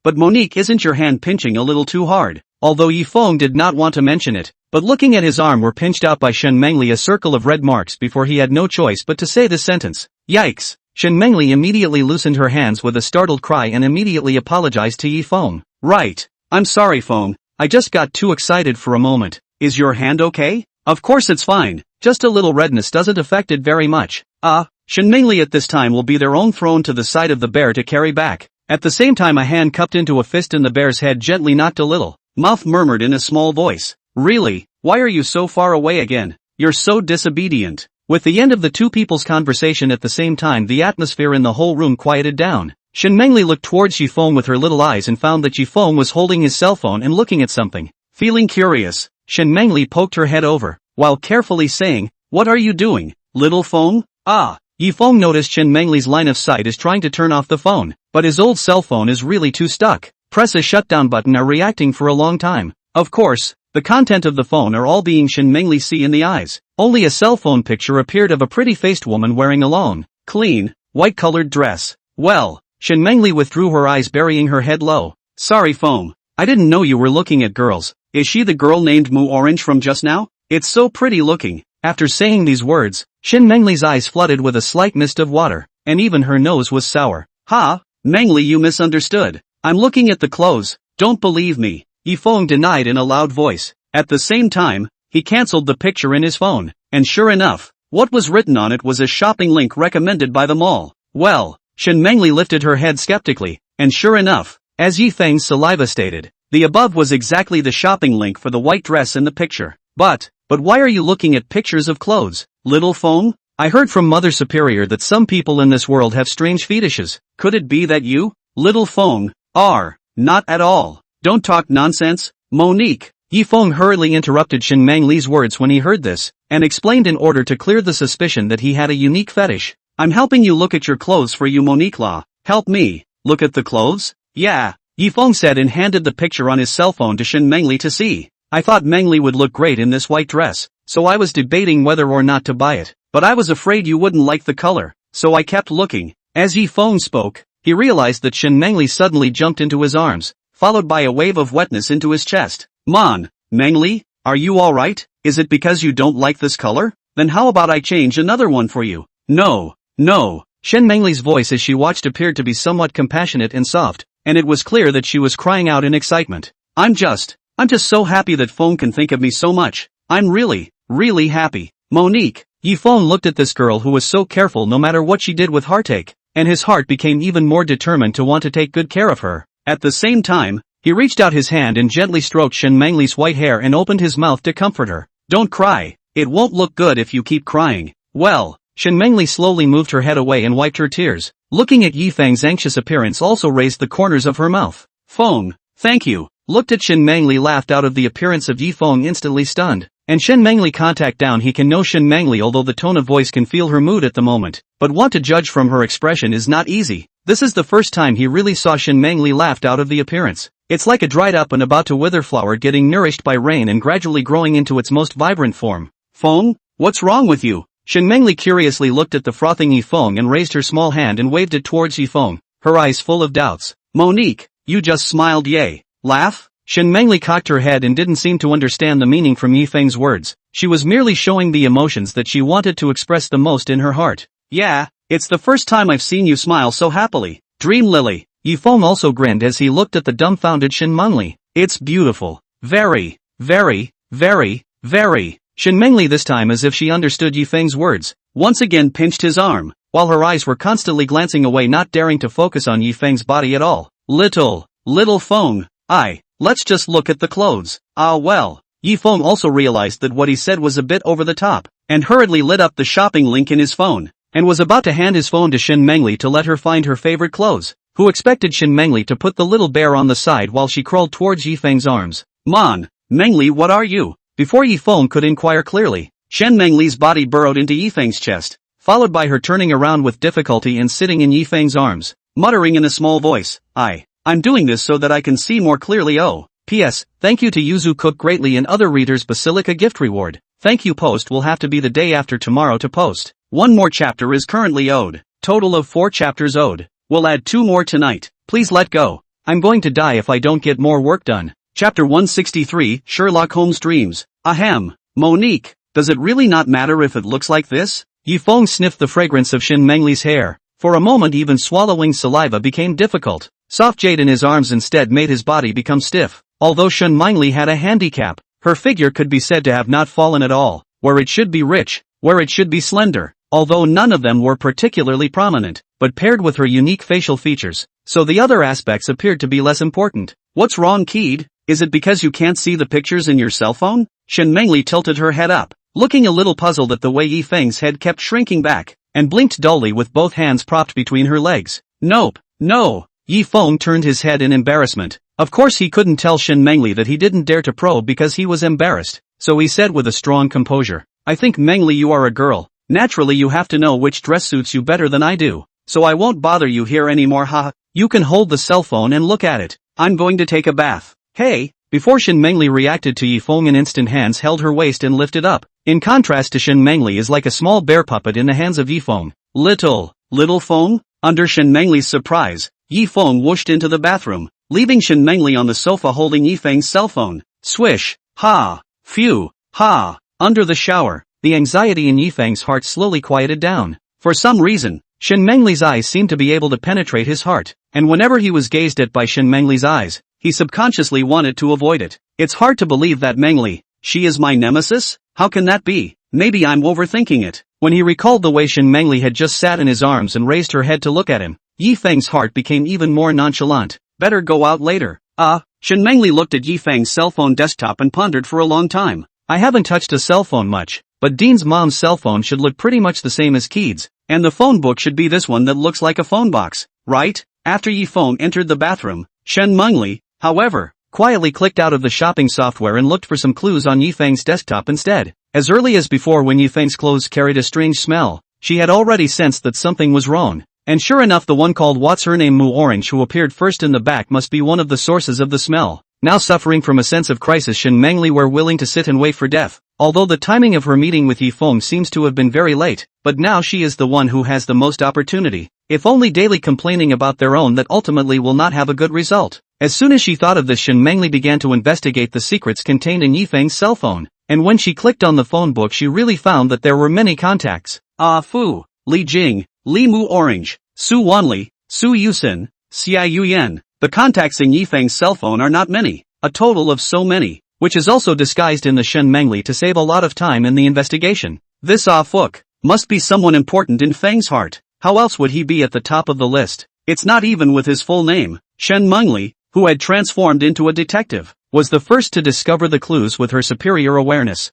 But Monique, isn't your hand pinching a little too hard? Although Yifeng did not want to mention it, but looking at his arm were pinched out by Shen Mengli a circle of red marks before he had no choice but to say this sentence. Yikes! Shen Mengli immediately loosened her hands with a startled cry and immediately apologized to Yifeng. Right. I'm sorry, Feng. I just got too excited for a moment. Is your hand okay? Of course it's fine. Just a little redness doesn't affect it very much. Shen Mengli at this time will be their own thrown to the side of the bear to carry back. At the same time a hand cupped into a fist in the bear's head gently knocked a little. Mouth murmured in a small voice. Really? Why are you so far away again? You're so disobedient. With the end of the two people's conversation at the same time, the atmosphere in the whole room quieted down. Shen Mengli looked towards Yifeng with her little eyes and found that Yifeng was holding his cell phone and looking at something. Feeling curious, Shen Mengli poked her head over, while carefully saying, "What are you doing, little Feng?" Yifeng noticed Shen Mengli's line of sight is trying to turn off the phone, but his old cell phone is really too stuck. Press a shutdown button are reacting for a long time. Of course, the content of the phone are all being Shen Mengli see in the eyes. Only a cell phone picture appeared of a pretty-faced woman wearing a long, clean, white-colored dress. Well, Shen Mengli withdrew her eyes, burying her head low. Sorry, Feng. I didn't know you were looking at girls. Is she the girl named Mu Orange from just now? It's so pretty looking. After saying these words, Shen Mengli's eyes flooded with a slight mist of water, and even her nose was sour. Mengli, you misunderstood. I'm looking at the clothes. Don't believe me. Yifeng denied in a loud voice. At the same time, he cancelled the picture in his phone, and sure enough, what was written on it was a shopping link recommended by them all. Well, Shen Mengli lifted her head skeptically, and sure enough, as Yifeng's saliva stated, the above was exactly the shopping link for the white dress in the picture. But why are you looking at pictures of clothes, little Feng? I heard from Mother Superior that some people in this world have strange fetishes. Could it be that you, little Feng, are? Not at all. Don't talk nonsense, Monique. Yifeng hurriedly interrupted Shen Mengli's words when he heard this, and explained in order to clear the suspicion that he had a unique fetish. I'm helping you look at your clothes for you, Monique La. Help me. Look at the clothes? Yeah, Yifeng said and handed the picture on his cell phone to Shen Mengli to see. I thought Mengli would look great in this white dress, so I was debating whether or not to buy it, but I was afraid you wouldn't like the color, so I kept looking. As Yifeng spoke, he realized that Shen Mengli suddenly jumped into his arms, followed by a wave of wetness into his chest. Mengli, are you alright? Is it because you don't like this color? Then how about I change another one for you? No. Shen Mengli's voice as she watched appeared to be somewhat compassionate and soft, and it was clear that she was crying out in excitement. I'm just so happy that Feng can think of me so much. I'm really happy. Monique. Yifeng looked at this girl who was so careful no matter what she did with heartache, and his heart became even more determined to want to take good care of her. At the same time, he reached out his hand and gently stroked Shen Mengli's white hair and opened his mouth to comfort her. Don't cry. It won't look good if you keep crying. Well, Shen Mengli slowly moved her head away and wiped her tears. Looking at Yifeng's anxious appearance also raised the corners of her mouth. Feng, thank you. Looked at Shen Mengli laughed out of the appearance of Yifeng instantly stunned. And Shen Mengli contact down he can know Shen Mengli although the tone of voice can feel her mood at the moment, but what to judge from her expression is not easy. This is the first time he really saw Shen Mengli laughed out of the appearance. It's like a dried up and about to wither flower getting nourished by rain and gradually growing into its most vibrant form. Feng, what's wrong with you? Shen Mengli curiously looked at the frothing Yifeng and raised her small hand and waved it towards Yifeng, her eyes full of doubts. Monique, you just smiled yay. Laugh? Shen Mengli cocked her head and didn't seem to understand the meaning from Yifeng's words. She was merely showing the emotions that she wanted to express the most in her heart. Yeah, it's the first time I've seen you smile so happily. Dream Lily. Yifeng also grinned as he looked at the dumbfounded Shen Mengli. It's beautiful. Very. Shen Mengli this time as if she understood Yifeng's words, once again pinched his arm, while her eyes were constantly glancing away not daring to focus on Yifeng's body at all. Little Feng. Let's just look at the clothes. Well. Yifeng also realized that what he said was a bit over the top, and hurriedly lit up the shopping link in his phone, and was about to hand his phone to Shen Mengli to let her find her favorite clothes. who expected Shen Mengli to put the little bear on the side while she crawled towards Yifeng's arms. Mengli, what are you? Before Yifeng could inquire clearly, Shen Mengli's body burrowed into Yifeng's chest, followed by her turning around with difficulty and sitting in Yifeng's arms, muttering in a small voice, I'm doing this so that I can see more clearly. Oh. P.S. Thank you to Yuzu Cook greatly and other readers. Basilica gift reward. Thank you. Post will have to be the day after tomorrow to post. One more chapter is currently owed. Total of 4 chapters owed. We'll add 2 more tonight. Please let go. I'm going to die if I don't get more work done. Chapter 163, Sherlock Holmes Dreams. Ahem. Monique, does it really not matter if it looks like this? Yifeng sniffed the fragrance of Shen Mengli's hair. For a moment even swallowing saliva became difficult. Soft jade in his arms instead made his body become stiff. Although Shen Mengli had a handicap, her figure could be said to have not fallen at all, where it should be rich, where it should be slender, although none of them were particularly prominent, but paired with her unique facial features, so the other aspects appeared to be less important. What's wrong, kid? Is it because you can't see the pictures in your cell phone? Shen Mengli tilted her head up, looking a little puzzled at the way Yifeng's head kept shrinking back, and blinked dully with both hands propped between her legs. Nope, no. Yifeng turned his head in embarrassment. Of course he couldn't tell Shen Mengli that he didn't dare to probe because he was embarrassed, so he said with a strong composure, I think Mengli you are a girl, naturally you have to know which dress suits you better than I do, so I won't bother you here anymore. Ha. You can hold the cell phone and look at it. I'm going to take a bath. Hey. Before Shen Mengli reacted to Yifeng, an instant hands held her waist and lifted up. In contrast to Shen Mengli is like a small bear puppet in the hands of Yifeng. Little Feng? Under Shen Mengli's surprise, Yifeng whooshed into the bathroom, leaving Shen Mengli on the sofa holding Yifeng's cell phone. Swish. Ha. Phew. Ha. Under the shower, the anxiety in Yifeng's heart slowly quieted down. For some reason, Shen Mengli's eyes seemed to be able to penetrate his heart, and whenever he was gazed at by Shen Mengli's eyes, he subconsciously wanted to avoid it. It's hard to believe that Mengli, she is my nemesis? How can that be? Maybe I'm overthinking it. When he recalled the way Shen Mengli had just sat in his arms and raised her head to look at him, Yifeng's heart became even more nonchalant. Better go out later. Shen Mengli looked at Yifeng's cell phone desktop and pondered for a long time. I haven't touched a cell phone much, but Dean's mom's cell phone should look pretty much the same as Keith's, and the phone book should be this one that looks like a phone box, right? After Yifeng entered the bathroom, Shen Mengli, however, quietly clicked out of the shopping software and looked for some clues on Yifeng's desktop instead. As early as before, when Yifeng's clothes carried a strange smell, she had already sensed that something was wrong. And sure enough, the one called What's Her Name Mu Orange who appeared first in the back must be one of the sources of the smell. Now suffering from a sense of crisis, Shen Mengli were willing to sit and wait for death. Although the timing of her meeting with Yifeng seems to have been very late, but now she is the one who has the most opportunity. If only daily complaining about their own that ultimately will not have a good result. As soon as she thought of this, Shen Mengli began to investigate the secrets contained in Yifeng's cell phone, and when she clicked on the phone book she really found that there were many contacts. Fu, Li Jing, Li Mu Orange, Su Wanli, Su Yusen, Xiao Yian. The contacts in Yifeng's cell phone are not many, a total of so many, which is also disguised in the Shen Mengli to save a lot of time in the investigation. This Fuk must be someone important in Feng's heart. How else would he be at the top of the list? It's not even with his full name. Shen Mengli, who had transformed into a detective, was the first to discover the clues with her superior awareness.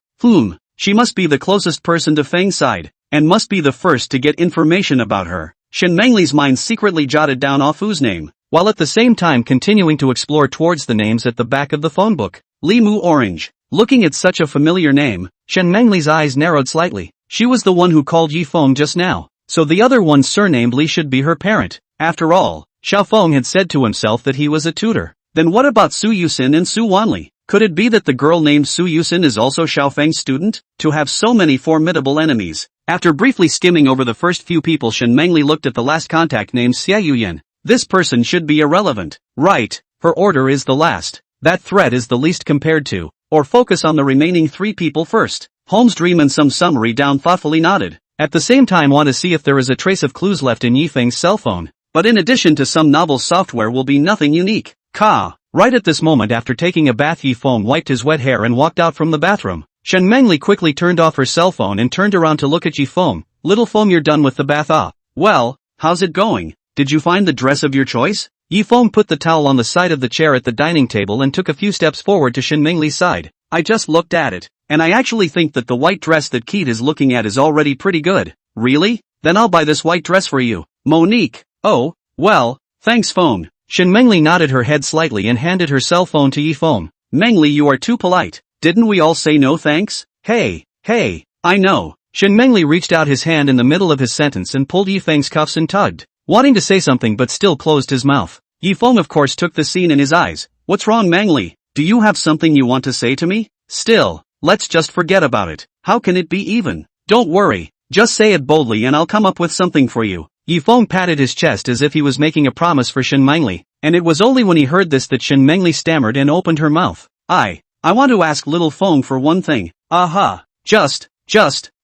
She must be the closest person to Feng's side, and must be the first to get information about her. Shen Mengli's mind secretly jotted down Fu's name, while at the same time continuing to explore towards the names at the back of the phone book. Li Mu Orange. Looking at such a familiar name, Shen Mengli's eyes narrowed slightly. She was the one who called Yifeng just now, so the other one surnamed Li should be her parent. After all, Xiao Feng had said to himself that he was a tutor. Then what about Su Yusen and Su Wanli? Could it be that the girl named Su Yusen is also Xiao Feng's student? To have so many formidable enemies. After briefly skimming over the first few people, Shen Mengli looked at the last contact named Xiao Yian. This person should be irrelevant. Right, her order is the last. That threat is the least compared to, or focus on the remaining 3 people first. Holmes' dream and some summary down thoughtfully nodded. At the same time want to see if there is a trace of clues left in Yifeng's cell phone. But in addition to some novel software will be nothing unique. Right at this moment, after taking a bath, Yifeng wiped his wet hair and walked out from the bathroom. Shen Mengli quickly turned off her cell phone and turned around to look at Yifeng. Little Feng, you're done with the bath. Well, how's it going? Did you find the dress of your choice? Yifeng put the towel on the side of the chair at the dining table and took a few steps forward to Shen Mengli's side. I just looked at it, and I actually think that the white dress that Keith is looking at is already pretty good. Really? Then I'll buy this white dress for you. Monique. Oh, well, Thanks phone. Shen Mengli nodded her head slightly and handed her cell phone to Yifeng. Mengli, you are too polite. Didn't we all say no thanks? Hey, I know. Shen Mengli reached out his hand in the middle of his sentence and pulled Yifeng's cuffs and tugged, wanting to say something but still closed his mouth. Yifeng of course took the scene in his eyes. What's wrong Mengli? Do you have something you want to say to me? Still, let's just forget about it. How can it be even? Don't worry. Just say it boldly and I'll come up with something for you. Yifeng patted his chest as if he was making a promise for Shen Mengli, and it was only when he heard this that Shen Mengli stammered and opened her mouth. I want to ask little Feng for one thing. Aha. Just,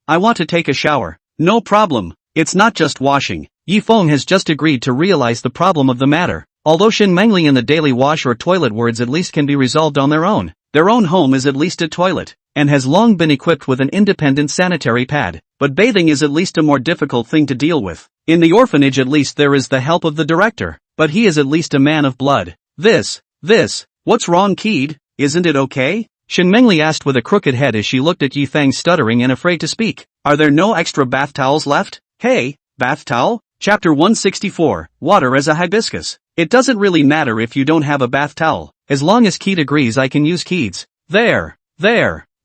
I want to take a shower. No problem. It's not just washing. Yifeng has just agreed to realize the problem of the matter. Although Shen Mengli and the daily wash or toilet words at least can be resolved on their own home is at least a toilet, and has long been equipped with an independent sanitary pad, but bathing is at least a more difficult thing to deal with. In the orphanage at least there is the help of the director, but he is at least a man of blood. This, what's wrong Kid? Isn't it okay? Shen Mengli asked with a crooked head as she looked at Yifeng stuttering and afraid to speak. Are there no extra bath towels left? Hey, bath towel? Chapter 164, Water as a Hibiscus. It doesn't really matter if you don't have a bath towel, as long as Kid agrees I can use Kid's. There,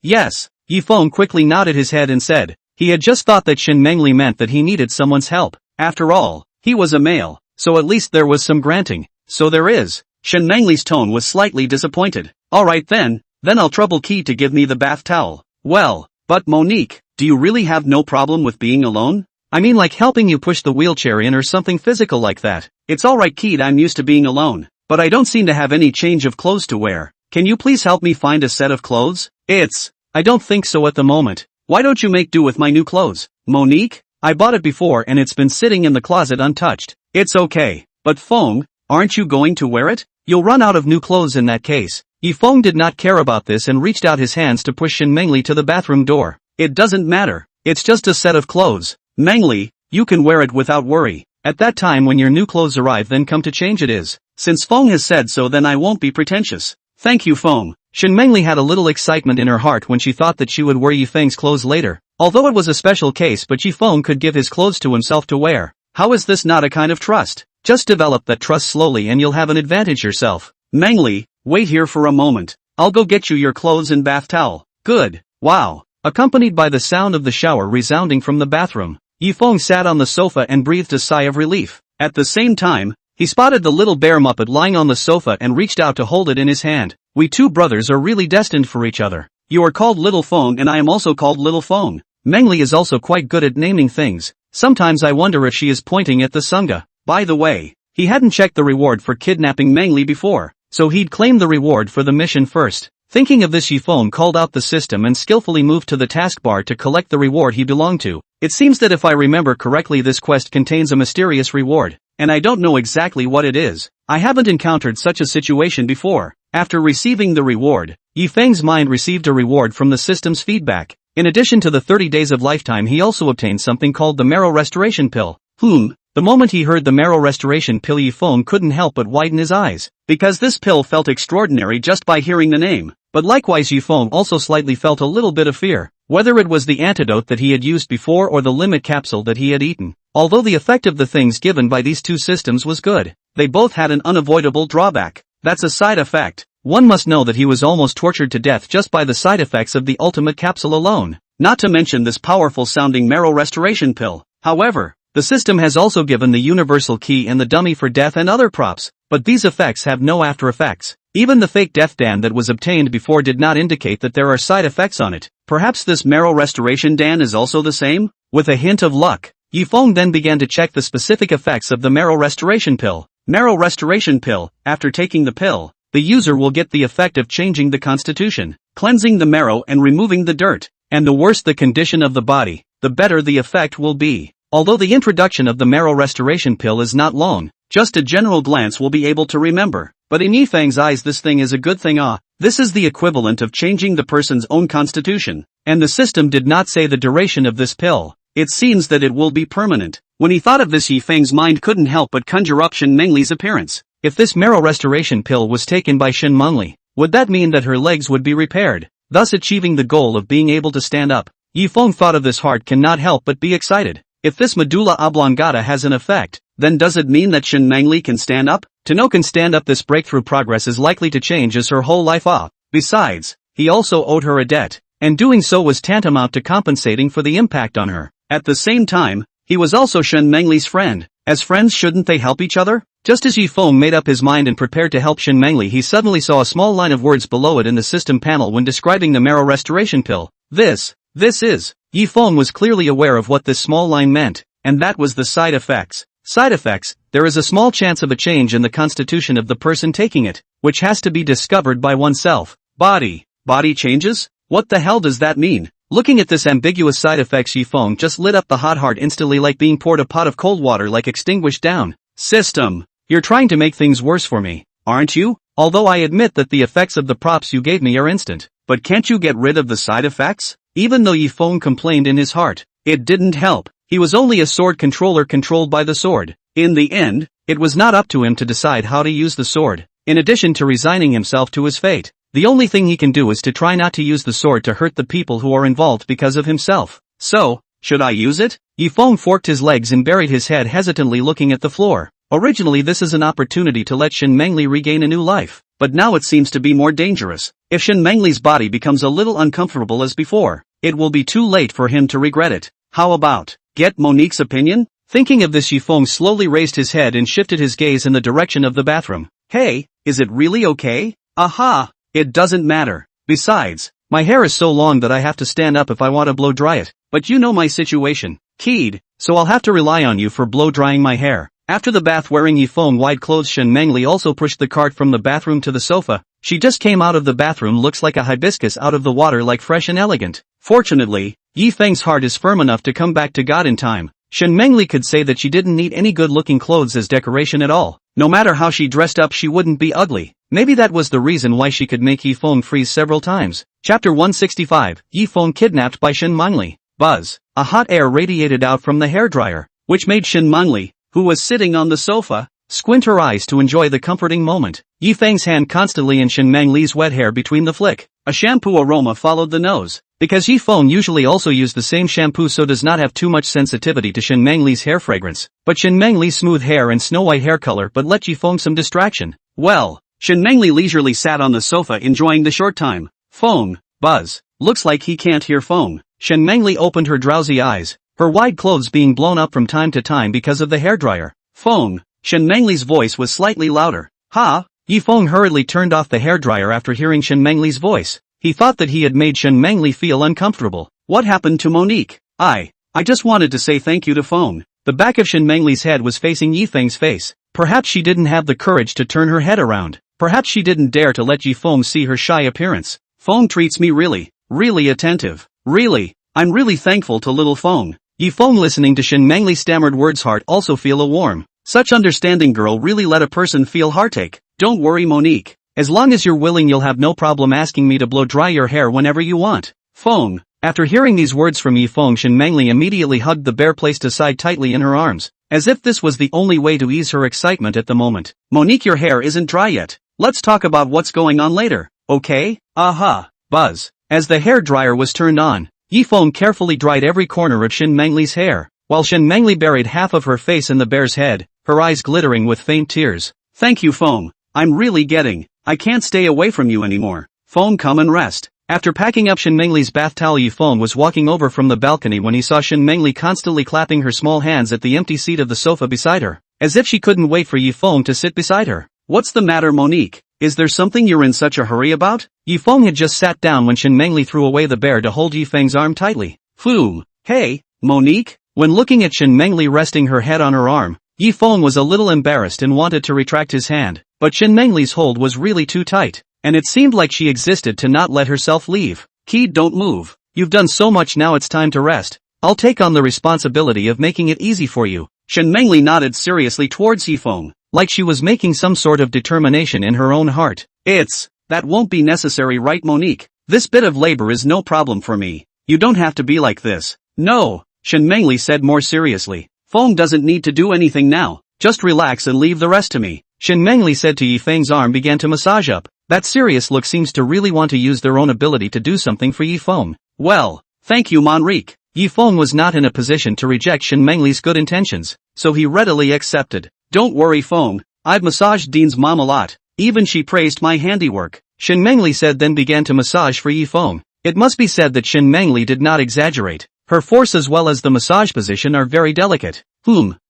yes. Yifeng quickly nodded his head and said, he had just thought that Shen Mengli meant that he needed someone's help. After all, he was a male, so at least there was some granting. So there is. Shen Mengli's tone was slightly disappointed. Alright then I'll trouble Kid to give me the bath towel. Well, but Monique, do you really have no problem with being alone? I mean like helping you push the wheelchair in or something physical like that. It's alright Kid, I'm used to being alone, but I don't seem to have any change of clothes to wear. Can you please help me find a set of clothes? I don't think so at the moment. Why don't you make do with my new clothes? Monique? I bought it before and it's been sitting in the closet untouched. It's okay. But Feng, aren't you going to wear it? You'll run out of new clothes in that case. Yifeng did not care about this and reached out his hands to push Shen Mengli to the bathroom door. It doesn't matter. It's just a set of clothes. Mengli, you can wear it without worry. At that time when your new clothes arrive then come to change it is. Since Feng has said so then I won't be pretentious. Thank you Feng. Shen Mengli had a little excitement in her heart when she thought that she would wear Yifeng's clothes later. Although it was a special case but Yifeng could give his clothes to himself to wear. How is this not a kind of trust? Just develop that trust slowly and you'll have an advantage yourself. Mengli, wait here for a moment. I'll go get you your clothes and bath towel. Good. Wow. Accompanied by the sound of the shower resounding from the bathroom, Yifeng sat on the sofa and breathed a sigh of relief. At the same time, he spotted the little bear Muppet lying on the sofa and reached out to hold it in his hand. We two brothers are really destined for each other. You are called Little Feng and I am also called Little Feng. Mengli is also quite good at naming things. Sometimes I wonder if she is pointing at the Sangha. By the way, he hadn't checked the reward for kidnapping Mengli before, so he'd claim the reward for the mission first. Thinking of this, Yifeng called out the system and skillfully moved to the taskbar to collect the reward he belonged to. It seems that if I remember correctly this quest contains a mysterious reward, and I don't know exactly what it is. I haven't encountered such a situation before. After receiving the reward, Yifeng's mind received a reward from the system's feedback. In addition to the 30 days of lifetime he also obtained something called the marrow restoration pill. The moment he heard the marrow restoration pill Yifeng couldn't help but widen his eyes, because this pill felt extraordinary just by hearing the name. But likewise Yifeng also slightly felt a little bit of fear, whether it was the antidote that he had used before or the limit capsule that he had eaten. Although the effect of the things given by these two systems was good, they both had an unavoidable drawback. That's a side effect. One must know that he was almost tortured to death just by the side effects of the ultimate capsule alone, not to mention this powerful sounding marrow restoration pill. However, the system has also given the universal key and the dummy for death and other props, but these effects have no after effects. Even the fake death dan that was obtained before did not indicate that there are side effects on it. Perhaps this marrow restoration dan is also the same? With a hint of luck, Yifeng then began to check the specific effects of the marrow restoration pill. Marrow restoration pill. After taking the pill, the user will get the effect of changing the constitution, cleansing the marrow and removing the dirt. And the worse the condition of the body, the better the effect will be. Although the introduction of the marrow restoration pill is not long, just a general glance will be able to remember. But in Yifeng's eyes this thing is a good thing. This is the equivalent of changing the person's own constitution. And the system did not say the duration of this pill. It seems that it will be permanent. When he thought of this Yifeng's mind couldn't help but conjure up Shen Mengli's appearance. If this marrow restoration pill was taken by Shen Mengli, would that mean that her legs would be repaired, thus achieving the goal of being able to stand up? Yifeng thought of this heart cannot help but be excited. If this medulla oblongata has an effect, then does it mean that Shen Mengli can stand up? To know can stand up, this breakthrough progress is likely to change as her whole life off. Besides, he also owed her a debt, and doing so was tantamount to compensating for the impact on her. At the same time, he was also Shen Mengli's friend. As friends, shouldn't they help each other? Just as Yifeng made up his mind and prepared to help Shen Mengli, he suddenly saw a small line of words below it in the system panel when describing the marrow restoration pill. This is. Yifeng was clearly aware of what this small line meant, and that was the side effects. Side effects: there is a small chance of a change in the constitution of the person taking it, which has to be discovered by oneself. Body changes? What the hell does that mean? Looking at this ambiguous side effects, Yifeng just lit up the hot heart instantly, like being poured a pot of cold water, like extinguished down. System, you're trying to make things worse for me, aren't you? Although I admit that the effects of the props you gave me are instant, but can't you get rid of the side effects? Even though Yifeng complained in his heart, it didn't help. He was only a sword controller controlled by the sword. In the end, it was not up to him to decide how to use the sword. In addition to resigning himself to his fate, the only thing he can do is to try not to use the sword to hurt the people who are involved because of himself. So, should I use it? Yifeng forked his legs and buried his head hesitantly, looking at the floor. Originally, this is an opportunity to let Shen Mengli regain a new life, but now it seems to be more dangerous. If Shen Mengli's body becomes a little uncomfortable as before, it will be too late for him to regret it. How about, get Monique's opinion? Thinking of this, Yifeng slowly raised his head and shifted his gaze in the direction of the bathroom. Hey, is it really okay? Aha! It doesn't matter. Besides, my hair is so long that I have to stand up if I want to blow dry it. But you know my situation, Keed, so I'll have to rely on you for blow drying my hair. After the bath, wearing Yifeng wide clothes, Shen Mengli also pushed the cart from the bathroom to the sofa. She just came out of the bathroom, looks like a hibiscus out of the water, like fresh and elegant. Fortunately, Yifeng's heart is firm enough to come back to God in time. Shen Mengli could say that she didn't need any good-looking clothes as decoration at all. No matter how she dressed up, she wouldn't be ugly. Maybe that was the reason why she could make Yifeng freeze several times. Chapter 165, Yifeng kidnapped by Shen Mengli. Buzz. A hot air radiated out from the hairdryer, which made Shen Mengli, who was sitting on the sofa, squint her eyes to enjoy the comforting moment. Yifeng's hand constantly in Shen Mengli's wet hair between the flick. A shampoo aroma followed the nose. Because Yifeng usually also used the same shampoo, so does not have too much sensitivity to Shen Mengli's hair fragrance. But Shen Mengli's smooth hair and snow-white hair color but let Yifeng some distraction. Well, Shen Mengli leisurely sat on the sofa enjoying the short time. Phone. Buzz. Looks like he can't hear phone. Shen Mengli opened her drowsy eyes, her wide clothes being blown up from time to time because of the hairdryer. Phone. Shen Mengli's voice was slightly louder. Ha! Yifeng hurriedly turned off the hairdryer after hearing Shen Mengli's voice. He thought that he had made Shen Mengli feel uncomfortable. What happened to Monique? I just wanted to say thank you to Phone. The back of Shen Mengli's head was facing Yifeng's face. Perhaps she didn't have the courage to turn her head around. Perhaps she didn't dare to let Yifeng see her shy appearance. Phone treats me really attentive. Really, I'm really thankful to little Phone. Yifeng, listening to Shen Mengli stammered words, heart also feel a warm. Such understanding girl really let a person feel heartache. Don't worry, Monique. As long as you're willing, you'll have no problem asking me to blow dry your hair whenever you want. Phone. After hearing these words from Yifeng, Shen Mengli immediately hugged the bear placed aside tightly in her arms, as if this was the only way to ease her excitement at the moment. Monique, your hair isn't dry yet. Let's talk about what's going on later, okay? Aha. Buzz. As the hair dryer was turned on, Yifeng carefully dried every corner of Shen Mengli's hair, while Shen Mengli buried half of her face in the bear's head, her eyes glittering with faint tears. Thank you, Phone. I'm really getting. I can't stay away from you anymore. Phone, come and rest. After packing up Shen Mengli's bath towel, Yifeng was walking over from the balcony when he saw Shen Mengli constantly clapping her small hands at the empty seat of the sofa beside her, as if she couldn't wait for Yifeng to sit beside her. What's the matter, Monique? Is there something you're in such a hurry about? Yifeng had just sat down when Shen Mengli threw away the bear to hold Yifeng's arm tightly. Phew. Hey, Monique? When looking at Shen Mengli resting her head on her arm, Yifeng was a little embarrassed and wanted to retract his hand, but Shen Mengli's hold was really too tight, and it seemed like she existed to not let herself leave. Kid, don't move. You've done so much, now it's time to rest. I'll take on the responsibility of making it easy for you. Shen Mengli nodded seriously towards Yifeng, like she was making some sort of determination in her own heart. That won't be necessary, right, Monique? This bit of labor is no problem for me. You don't have to be like this. No, Shen Mengli said more seriously. Phone doesn't need to do anything now. Just relax and leave the rest to me. Shen Mengli said to Yifeng's arm began to massage up. That serious look seems to really want to use their own ability to do something for Yifeng. Well, thank you, Monrique. Yifeng was not in a position to reject Shen Mengli's good intentions, so he readily accepted. Don't worry Feng, I've massaged Dean's mom a lot, even she praised my handiwork, Shen Mengli said, then began to massage for Yifeng. It must be said that Shen Mengli did not exaggerate. Her force as well as the massage position are very delicate.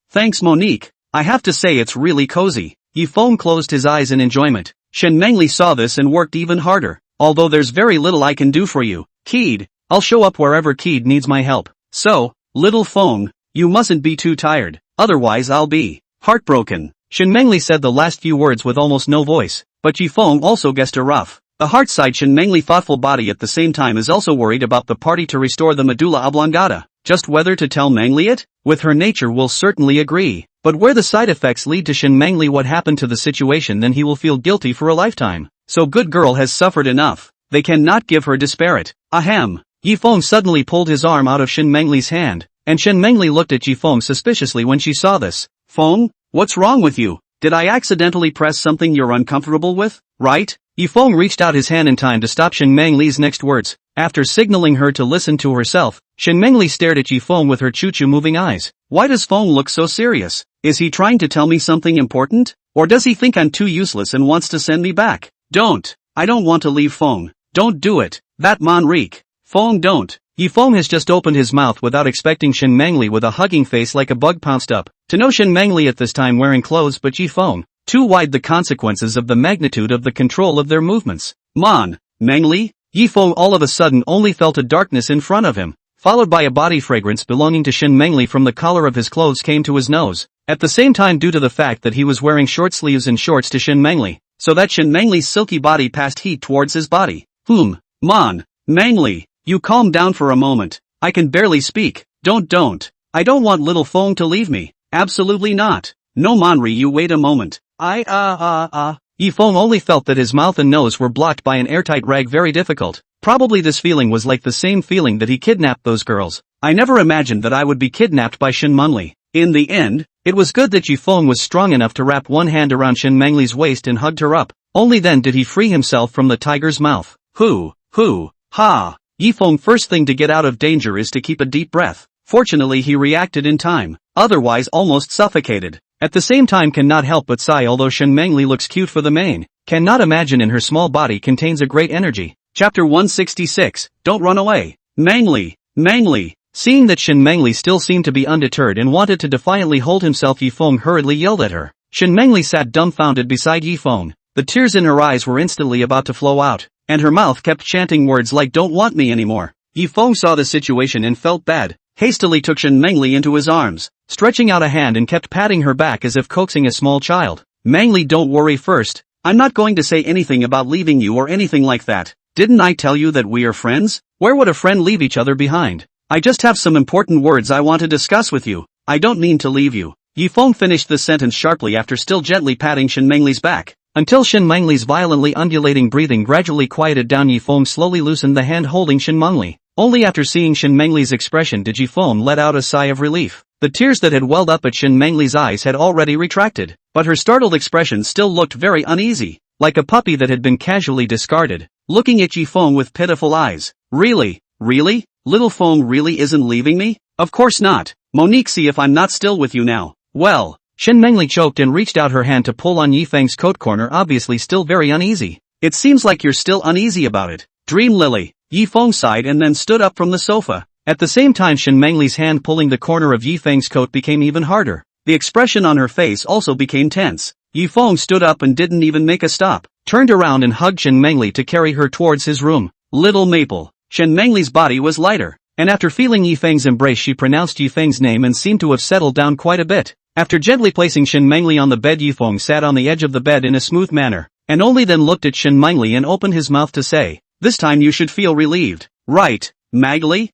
Thanks Monique, I have to say it's really cozy. Yifeng closed his eyes in enjoyment. Shen Mengli saw this and worked even harder. Although there's very little I can do for you, Keed, I'll show up wherever Keed needs my help. So, little Feng, you mustn't be too tired, otherwise I'll be heartbroken. Shen Mengli said the last few words with almost no voice, but Yifeng also guessed a rough. The heart side Shen Mengli thoughtful body at the same time is also worried about the party to restore the medulla oblongata. Just whether to tell Mengli it? With her nature will certainly agree. But where the side effects lead to Shen Mengli what happened to the situation, then he will feel guilty for a lifetime. So good girl has suffered enough. They cannot give her disparate. Ahem. Yifeng suddenly pulled his arm out of Shen Mengli's hand, and Shen Mengli looked at Yifeng suspiciously when she saw this. Feng, what's wrong with you? Did I accidentally press something you're uncomfortable with? Right? Yifeng reached out his hand in time to stop Shen Mengli's next words. After signaling her to listen to herself, Shen Mengli stared at Yifeng with her choo-choo moving eyes. Why does Feng look so serious? Is he trying to tell me something important? Or does he think I'm too useless and wants to send me back? Don't. I don't want to leave Feng. Don't do it. That Manrik. Feng don't. Yifeng has just opened his mouth without expecting Shen Mengli with a hugging face like a bug pounced up. To know Shen Mengli at this time wearing clothes but Yifeng, too wide the consequences of the magnitude of the control of their movements. Mengli? Yifeng all of a sudden only felt a darkness in front of him, followed by a body fragrance belonging to Shen Mengli from the collar of his clothes came to his nose. At the same time, due to the fact that he was wearing short sleeves and shorts to Shen Mengli, so that Shen Mengli's silky body passed heat towards his body. Mengli, you calm down for a moment. I can barely speak. Don't. I don't want little Feng to leave me. Absolutely not. No Manri, you wait a moment. Yifeng only felt that his mouth and nose were blocked by an airtight rag, very difficult. Probably this feeling was like the same feeling that he kidnapped those girls. I never imagined that I would be kidnapped by Shen Mengli. In the end, it was good that Yifeng was strong enough to wrap one hand around Shen Mengli's waist and hugged her up. Only then did he free himself from the tiger's mouth. Ha! Yifeng first thing to get out of danger is to keep a deep breath. Fortunately he reacted in time, otherwise almost suffocated. At the same time cannot help but sigh, although Shen Mengli looks cute for the main, cannot imagine in her small body contains a great energy. Chapter 166, Don't Run Away. Mengli. Seeing that Shen Mengli still seemed to be undeterred and wanted to defiantly hold himself, Yifeng hurriedly yelled at her. Shen Mengli sat dumbfounded beside Yifeng. The tears in her eyes were instantly about to flow out, and her mouth kept chanting words like "don't want me anymore." Yifeng saw the situation and felt bad, hastily took Shen Mengli into his arms, stretching out a hand and kept patting her back as if coaxing a small child. Mengli, don't worry first, I'm not going to say anything about leaving you or anything like that. Didn't I tell you that we are friends? Where would a friend leave each other behind? I just have some important words I want to discuss with you. I don't mean to leave you. Yifeng finished the sentence sharply after still gently patting Shen Mengli's back. Until Shen Mengli's violently undulating breathing gradually quieted down, Yifeng slowly loosened the hand holding Shen Mengli. Only after seeing Shen Mengli's expression did Yifeng let out a sigh of relief. The tears that had welled up at Shen Mengli's eyes had already retracted, but her startled expression still looked very uneasy, like a puppy that had been casually discarded, looking at Yifeng with pitiful eyes. Really? Little Feng really isn't leaving me? Of course not. Monique, see if I'm not still with you now. Well, Shen Mengli choked and reached out her hand to pull on Yifeng's coat corner, obviously still very uneasy. It seems like you're still uneasy about it. Dream Lily. Yifeng sighed and then stood up from the sofa. At the same time, Shen Mengli's hand pulling the corner of Yifeng's coat became even harder. The expression on her face also became tense. Yifeng stood up and didn't even make a stop, turned around and hugged Shen Mengli to carry her towards his room. Little Maple. Shen Mengli's body was lighter, and after feeling Yifeng's embrace she pronounced Yifeng's name and seemed to have settled down quite a bit. After gently placing Shen Mengli on the bed, Yifeng sat on the edge of the bed in a smooth manner, and only then looked at Shen Mengli and opened his mouth to say, "This time you should feel relieved, right, Mengli?"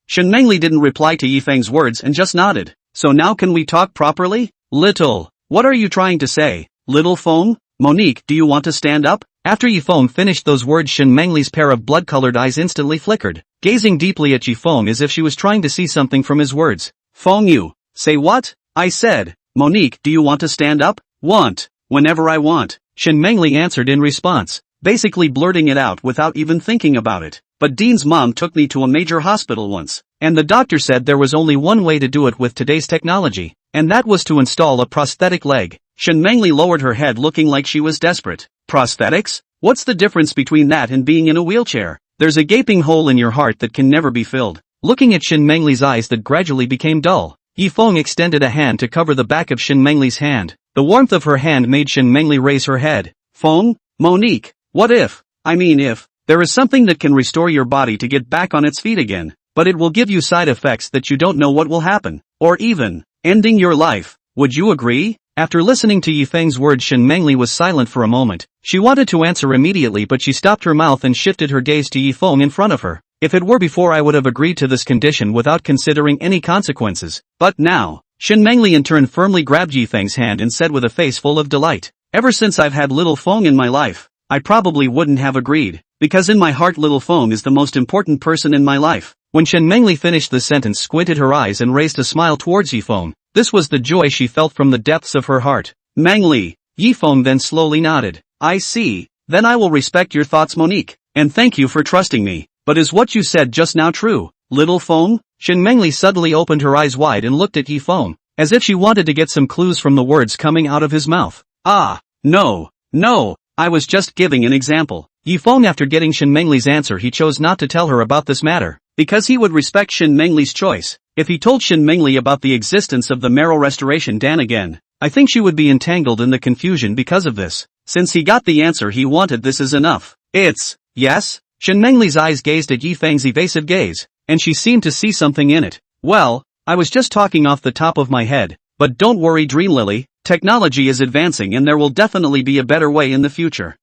Shen Mengli didn't reply to Yifeng's words and just nodded. "So now can we talk properly? Little, what are you trying to say? Little Feng? Monique, do you want to stand up?" After Yifeng finished those words, Shen Mengli's pair of blood-colored eyes instantly flickered, gazing deeply at Yifeng as if she was trying to see something from his words. "Feng, you say what?" "I said, Monique, do you want to stand up?" "Want, whenever I want," Shen Mengli answered in response, basically blurting it out without even thinking about it. "But Dean's mom took me to a major hospital once. and the doctor said there was only one way to do it with today's technology, and that was to install a prosthetic leg. Shen Mengli lowered her head looking like she was desperate. Prosthetics? What's the difference between that and being in a wheelchair? There's a gaping hole in your heart that can never be filled. Looking at Shen Mengli's eyes that gradually became dull, Yifeng extended a hand to cover the back of Shen Mengli's hand. The warmth of her hand made Shen Mengli raise her head. Feng? Monique, what if, if, there is something that can restore your body to get back on its feet again, but it will give you side effects that you don't know what will happen, or even, ending your life, would you agree? After listening to Yifeng's words, Shen Mengli was silent for a moment. She wanted to answer immediately, but she stopped her mouth and shifted her gaze to Yifeng in front of her. If it were before, I would have agreed to this condition without considering any consequences, but now, Shen Mengli in turn firmly grabbed Yifeng's hand and said with a face full of delight, ever since I've had little Feng in my life, I probably wouldn't have agreed, because in my heart little Feng is the most important person in my life. When Shen Mengli finished the sentence, squinted her eyes and raised a smile towards Yifeng. This was the joy she felt from the depths of her heart. Mengli, Yifeng then slowly nodded. I see, then I will respect your thoughts, Monique, and thank you for trusting me. But is what you said just now true, little Feng? Shen Mengli suddenly opened her eyes wide and looked at Yifeng, as if she wanted to get some clues from the words coming out of his mouth. Ah, no, I was just giving an example. Yifeng, after getting Shen Mengli's answer, he chose not to tell her about this matter, because he would respect Shen Mengli's choice. If he told Shen Mengli about the existence of the marrow restoration dan again, I think she would be entangled in the confusion because of this. Since he got the answer he wanted, this is enough. It's, yes? Shen Mengli's eyes gazed at Yifeng's evasive gaze, and she seemed to see something in it. Well, I was just talking off the top of my head, but don't worry, Dream Lily, technology is advancing and there will definitely be a better way in the future.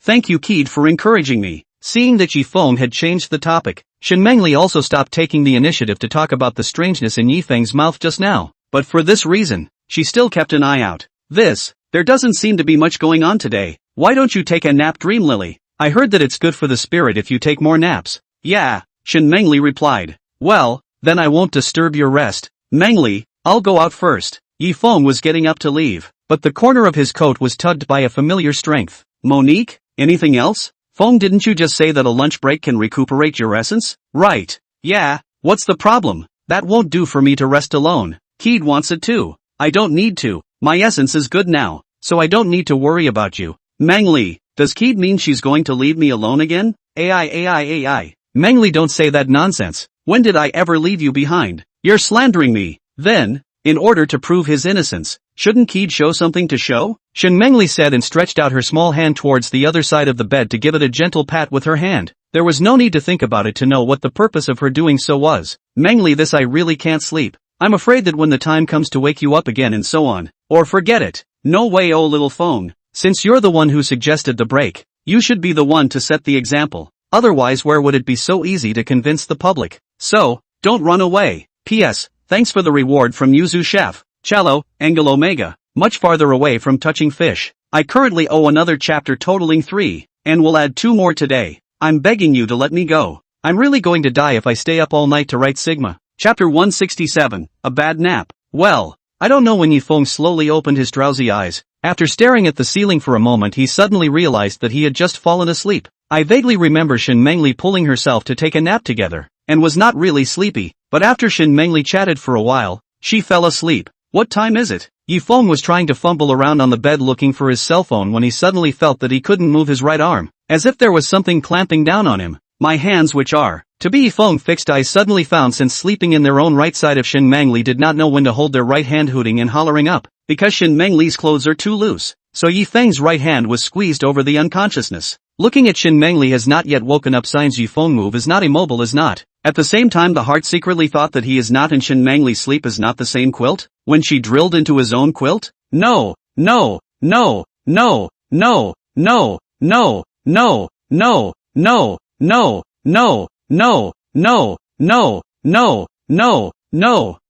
Thank you, Kid, for encouraging me. Seeing that Yifeng had changed the topic, Shen Mengli also stopped taking the initiative to talk about the strangeness in Yifeng's mouth just now. But for this reason, she still kept an eye out. There doesn't seem to be much going on today. Why don't you take a nap, Dream Lily? I heard that it's good for the spirit if you take more naps. Yeah, Shen Mengli replied. Well, then I won't disturb your rest. Mengli, I'll go out first. Yifeng was getting up to leave, but the corner of his coat was tugged by a familiar strength. Monique, anything else? Feng, didn't you just say that a lunch break can recuperate your essence? Right. Yeah, what's the problem? That won't do for me to rest alone. Kid wants it too. I don't need to. My essence is good now, so I don't need to worry about you. Mengli, does Kid mean she's going to leave me alone again? AI. Mengli, don't say that nonsense. When did I ever leave you behind? You're slandering me. Then, in order to prove his innocence, shouldn't Kid show something to show? Shen Mengli said and stretched out her small hand towards the other side of the bed to give it a gentle pat with her hand. There was no need to think about it to know what the purpose of her doing so was. Mengli, this I really can't sleep. I'm afraid that when the time comes to wake you up again and so on, or forget it. No way, oh little Feng. Since you're the one who suggested the break, you should be the one to set the example. Otherwise, where would it be so easy to convince the public? So, don't run away. P.S. Thanks for the reward from Yuzu Chef. Cello, Angle Omega, much farther away from touching fish. I currently owe another chapter totaling 3, and will add 2 more today. I'm begging you to let me go. I'm really going to die if I stay up all night to write Sigma. Chapter 167, A Bad Nap. Well, I don't know when Yifeng slowly opened his drowsy eyes. After staring at the ceiling for a moment, he suddenly realized that he had just fallen asleep. I vaguely remember Shen Mengli pulling herself to take a nap together, and was not really sleepy, but after Shen Mengli chatted for a while, she fell asleep. What time is it? Yifeng was trying to fumble around on the bed looking for his cell phone when he suddenly felt that he couldn't move his right arm, as if there was something clamping down on him. My hands, which are to be Yifeng fixed eyes, suddenly found since sleeping in their own right side of Shen Mengli did not know when to hold their right hand, hooting and hollering up, because Shen Mengli's clothes are too loose. So Yifeng's right hand was squeezed over the unconsciousness. Looking at Shen Mengli has not yet woken up, signs Yifeng move is not immobile, is not. At the same time the heart secretly thought that he is not, and Shen Mengli's sleep is not the same quilt, when she drilled into his own quilt? No.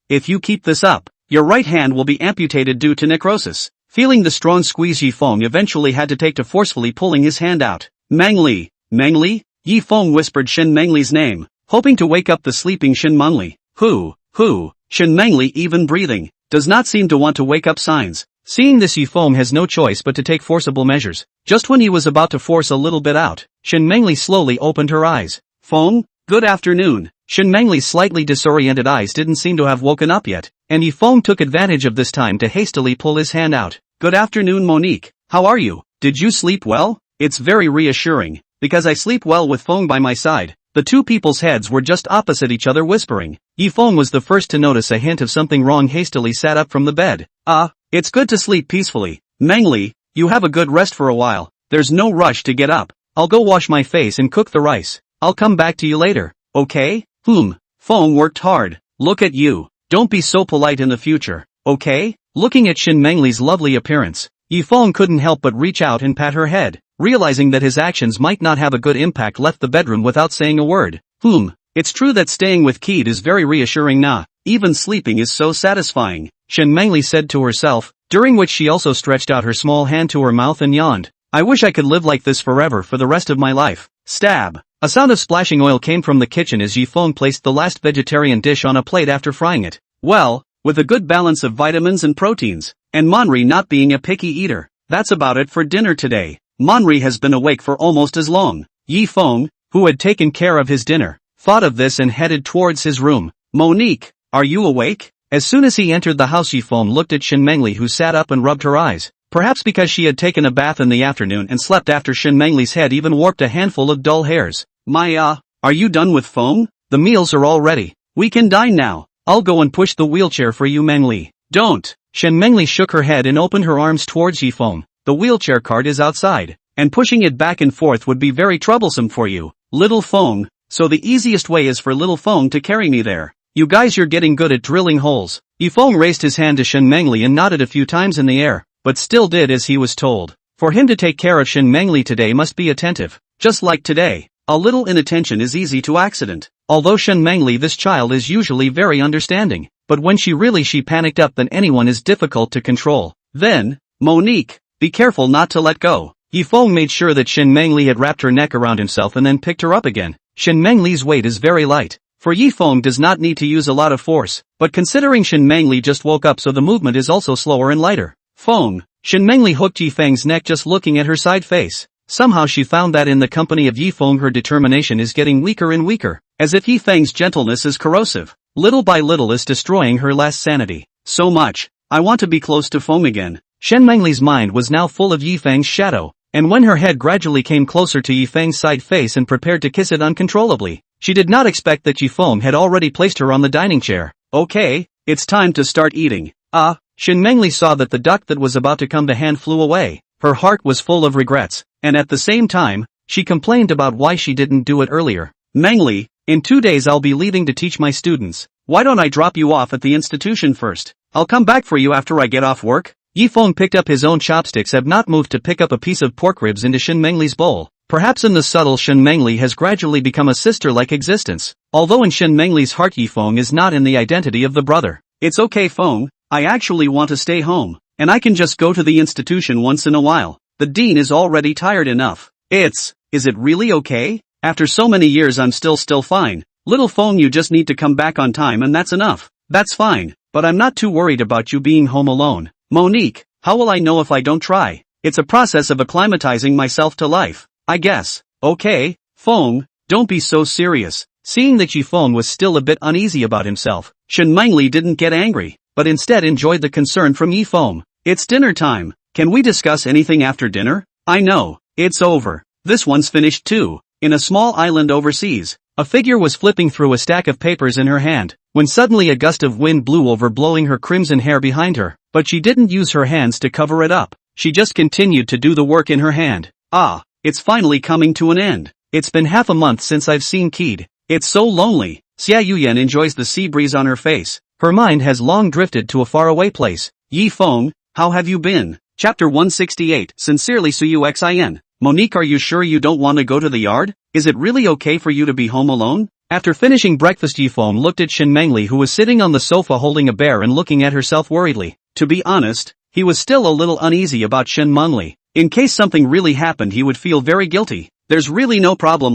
If you keep this up, your right hand will be amputated due to necrosis. Feeling the strong squeeze Yifeng eventually had to take to forcefully pulling his hand out. Mengli? Yifeng whispered Shen Mengli's name, hoping to wake up the sleeping Shen Mengli. Who? Shen Mengli, even breathing, does not seem to want to wake up signs. Seeing this, Yifeng has no choice but to take forcible measures. Just when he was about to force a little bit out, Shen Mengli slowly opened her eyes. Feng? Good afternoon. Shen Mengli's slightly disoriented eyes didn't seem to have woken up yet, and Yifeng took advantage of this time to hastily pull his hand out. Good afternoon Monique, how are you? Did you sleep well? It's very reassuring, because I sleep well with Feng by my side. The two people's heads were just opposite each other whispering. Yifeng was the first to notice a hint of something wrong, hastily sat up from the bed. It's good to sleep peacefully. Mengli, you have a good rest for a while. There's no rush to get up. I'll go wash my face and cook the rice. I'll come back to you later, okay? Feng worked hard. Look at you. Don't be so polite in the future, okay? Looking at Shen Mengli's lovely appearance, Yifeng couldn't help but reach out and pat her head. Realizing that his actions might not have a good impact, left the bedroom without saying a word. It's true that staying with Kid is very reassuring nah. Even sleeping is so satisfying, Shen Mengli said to herself, during which she also stretched out her small hand to her mouth and yawned. I wish I could live like this forever for the rest of my life. Stab. A sound of splashing oil came from the kitchen as Yifeng placed the last vegetarian dish on a plate after frying it. Well, with a good balance of vitamins and proteins, and Monri not being a picky eater, that's about it for dinner today. Monri has been awake for almost as long. Yifeng, who had taken care of his dinner, thought of this and headed towards his room. Monique, are you awake? As soon as he entered the house, Yifeng looked at Shen Mengli, who sat up and rubbed her eyes. Perhaps because she had taken a bath in the afternoon and slept after Shen Mengli's head even warped a handful of dull hairs. Are you done with Feng? The meals are all ready. We can dine now. I'll go and push the wheelchair for you Mengli. Don't. Shen Mengli shook her head and opened her arms towards Yifeng. The wheelchair cart is outside, and pushing it back and forth would be very troublesome for you, little Feng, so the easiest way is for little Feng to carry me there. You guys, you're getting good at drilling holes. Yifeng raised his hand to Shen Mengli and nodded a few times in the air, but still did as he was told. For him to take care of Shen Mengli today must be attentive. Just like today, a little inattention is easy to accident. Although Shen Mengli, this child, is usually very understanding, but when she panicked up, then anyone is difficult to control. Then, Monique, be careful not to let go. Yifeng made sure that Shen Mengli had wrapped her neck around himself and then picked her up again. Shen Mengli's weight is very light, for Yifeng does not need to use a lot of force, but considering Shen Mengli just woke up, so the movement is also slower and lighter. Feng, Shen Mengli hooked Yifeng's neck just looking at her side face. Somehow she found that in the company of Yifeng her determination is getting weaker and weaker, as if Yifeng's gentleness is corrosive. Little by little is destroying her last sanity. So much. I want to be close to Feng again. Shen Mengli's mind was now full of Yifeng's shadow, and when her head gradually came closer to Yifeng's side face and prepared to kiss it uncontrollably, she did not expect that Yifeng had already placed her on the dining chair. Okay, it's time to start eating. Shen Mengli saw that the duck that was about to come to hand flew away. Her heart was full of regrets, and at the same time, she complained about why she didn't do it earlier. Mengli, in 2 days I'll be leaving to teach my students. Why don't I drop you off at the institution first? I'll come back for you after I get off work. Yifeng picked up his own chopsticks, have not moved to pick up a piece of pork ribs into Shen Mengli's bowl. Perhaps in the subtle Shen Mengli has gradually become a sister-like existence, although in Shen Mengli's heart Yifeng is not in the identity of the brother. It's okay Feng, I actually want to stay home, and I can just go to the institution once in a while. The dean is already tired enough. Is it really okay? After so many years I'm still fine. Little Feng, you just need to come back on time and that's enough. That's fine, but I'm not too worried about you being home alone. Monique, how will I know if I don't try? It's a process of acclimatizing myself to life, I guess. Okay, Feng, don't be so serious. Seeing that Yifeng was still a bit uneasy about himself, Shen Mengli didn't get angry, but instead enjoyed the concern from Yifeng. It's dinner time. Can we discuss anything after dinner? I know, it's over. This one's finished too. In a small island overseas, a figure was flipping through a stack of papers in her hand, when suddenly a gust of wind blew over, blowing her crimson hair behind her, but she didn't use her hands to cover it up. She just continued to do the work in her hand. It's finally coming to an end. It's been half a month since I've seen Kid. It's so lonely. Xiao Yian enjoys the sea breeze on her face. Her mind has long drifted to a faraway place. Yifeng, how have you been? Chapter 168, Sincerely Yuxin. Monique, are you sure you don't want to go to the yard? Is it really okay for you to be home alone? After finishing breakfast, Yifeng looked at Shen Mengli, who was sitting on the sofa holding a bear and looking at herself worriedly. To be honest, he was still a little uneasy about Shen Mengli. In case something really happened, he would feel very guilty. There's really no problem,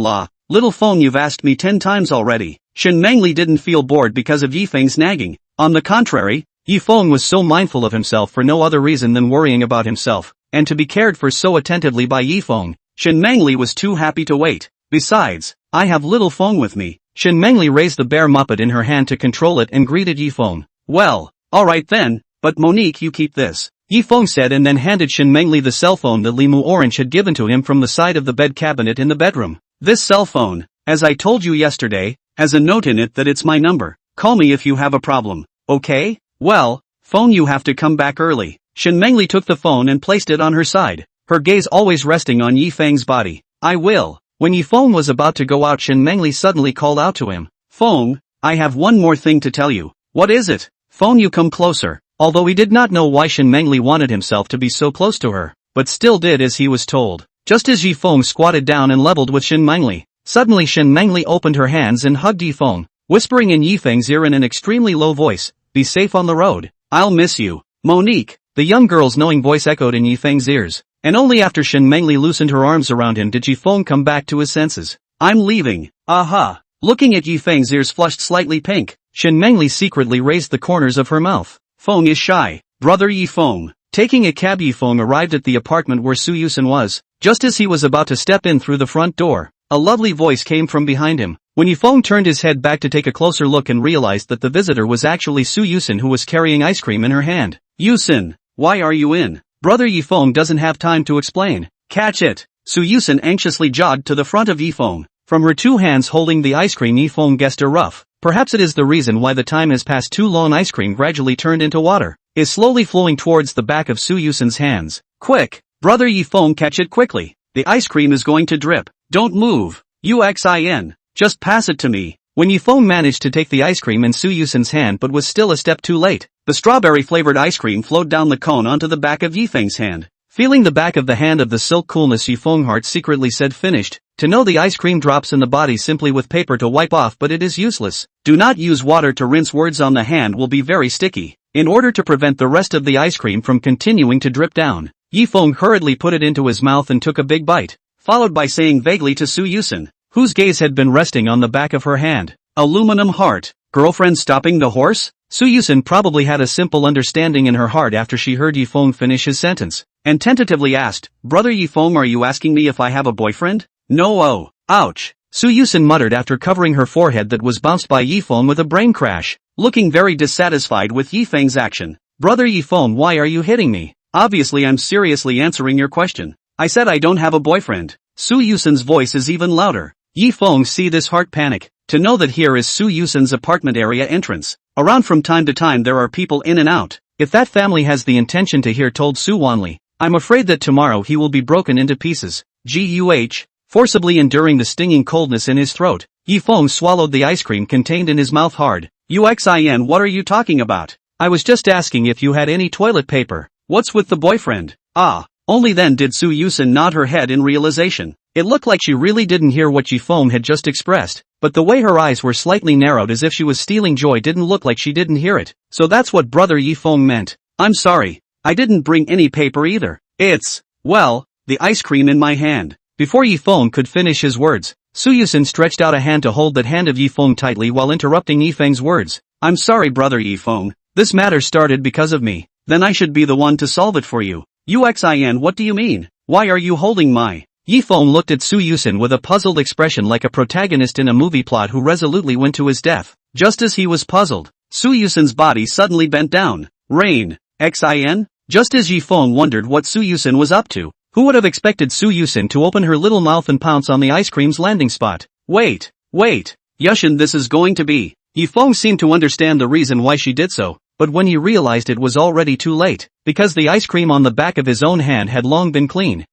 little Feng, you've asked me 10 times already. Shen Mengli didn't feel bored because of Yifeng's nagging. On the contrary, Yifeng was so mindful of himself for no other reason than worrying about himself, and to be cared for so attentively by Yifeng. Shen Mengli was too happy to wait. Besides, I have little Feng with me. Shin Mengli raised the bear muppet in her hand to control it and greeted Yifeng. Well, alright then, but Monique you keep this. Yifeng said and then handed Shin Mengli the cell phone that Limu Orange had given to him from the side of the bed cabinet in the bedroom. This cell phone, as I told you yesterday, has a note in it that it's my number. Call me if you have a problem, okay? Well, phone you have to come back early. Shin Mengli took the phone and placed it on her side, her gaze always resting on Yifeng's body. I will. When Yifeng was about to go out, Shin Mengli suddenly called out to him. Feng, I have one more thing to tell you. What is it? Feng, you come closer. Although he did not know why Shin Mengli wanted himself to be so close to her, but still did as he was told. Just as Yifeng squatted down and leveled with Shin Mengli, suddenly Shin Mengli opened her hands and hugged Yifeng, whispering in Yifeng's ear in an extremely low voice, be safe on the road. I'll miss you. Monique. The young girl's knowing voice echoed in Yifeng's ears, and only after Shin Mengli loosened her arms around him did Yifeng come back to his senses. I'm leaving. Aha. Looking at Yifeng's ears flushed slightly pink, Shin Mengli secretly raised the corners of her mouth. Feng is shy. Brother Yifeng. Taking a cab, Yifeng arrived at the apartment where Su Yusen was. Just as he was about to step in through the front door, a lovely voice came from behind him. When Yifeng turned his head back to take a closer look and realized that the visitor was actually Su Yusen, who was carrying ice cream in her hand. Yusen, why are you in? Brother Yifeng doesn't have time to explain. Catch it. Su Yusen anxiously jogged to the front of Yifeng. From her two hands holding the ice cream, Yifeng guessed her rough. Perhaps it is the reason why the time has passed too long. Ice cream gradually turned into water, is slowly flowing towards the back of Su Yusen's hands. Quick! Brother Yifeng, catch it quickly. The ice cream is going to drip. Don't move. Yuxin. Just pass it to me. When Yifeng managed to take the ice cream in Su Yusen's hand but was still a step too late, the strawberry-flavored ice cream flowed down the cone onto the back of Yifeng's hand. Feeling the back of the hand of the silk coolness, Yifeng's heart secretly said finished. To know the ice cream drops in the body simply with paper to wipe off, but it is useless. Do not use water to rinse. Words on the hand will be very sticky. In order to prevent the rest of the ice cream from continuing to drip down, Yifeng hurriedly put it into his mouth and took a big bite, followed by saying vaguely to Su Yusen, whose gaze had been resting on the back of her hand, aluminum heart. Girlfriend stopping the horse? Su Yusen probably had a simple understanding in her heart after she heard Yifeng finish his sentence, and tentatively asked, Brother Yifeng, are you asking me if I have a boyfriend? No. Oh. Ouch. Su Yusen muttered after covering her forehead that was bounced by Yifeng with a brain crash, looking very dissatisfied with Yifeng's action. Brother Yifeng, why are you hitting me? Obviously I'm seriously answering your question. I said I don't have a boyfriend. Su Yusen's voice is even louder. Yifeng see this heart panic, to know that here is Su Yusen's apartment area entrance. Around from time to time there are people in and out. If that family has the intention to hear, told Su Wanli, I'm afraid that tomorrow he will be broken into pieces. Guh. Forcibly enduring the stinging coldness in his throat, Yifeng swallowed the ice cream contained in his mouth hard. Yuxin, what are you talking about? I was just asking if you had any toilet paper. What's with the boyfriend? Ah. Only then did Su Yusen nod her head in realization. It looked like she really didn't hear what Yifeng had just expressed, but the way her eyes were slightly narrowed as if she was stealing joy didn't look like she didn't hear it. So that's what Brother Yifeng meant. I'm sorry. I didn't bring any paper either. It's, well, the ice cream in my hand. Before Yifeng could finish his words, Su Yusen stretched out a hand to hold that hand of Yifeng tightly while interrupting Yifeng's words. I'm sorry, Brother Yifeng. This matter started because of me. Then I should be the one to solve it for you. Yuxin, what do you mean? Why are you holding my? Yifeng looked at Su Yusen with a puzzled expression like a protagonist in a movie plot who resolutely went to his death. Just as he was puzzled, Su Yusen's body suddenly bent down. Rain. Xin? Just as Yifeng wondered what Su Yusen was up to, who would have expected Su Yusen to open her little mouth and pounce on the ice cream's landing spot? Wait. Yuxin, this is going to be. Yifeng seemed to understand the reason why she did so, but when he realized it was already too late, because the ice cream on the back of his own hand had long been clean.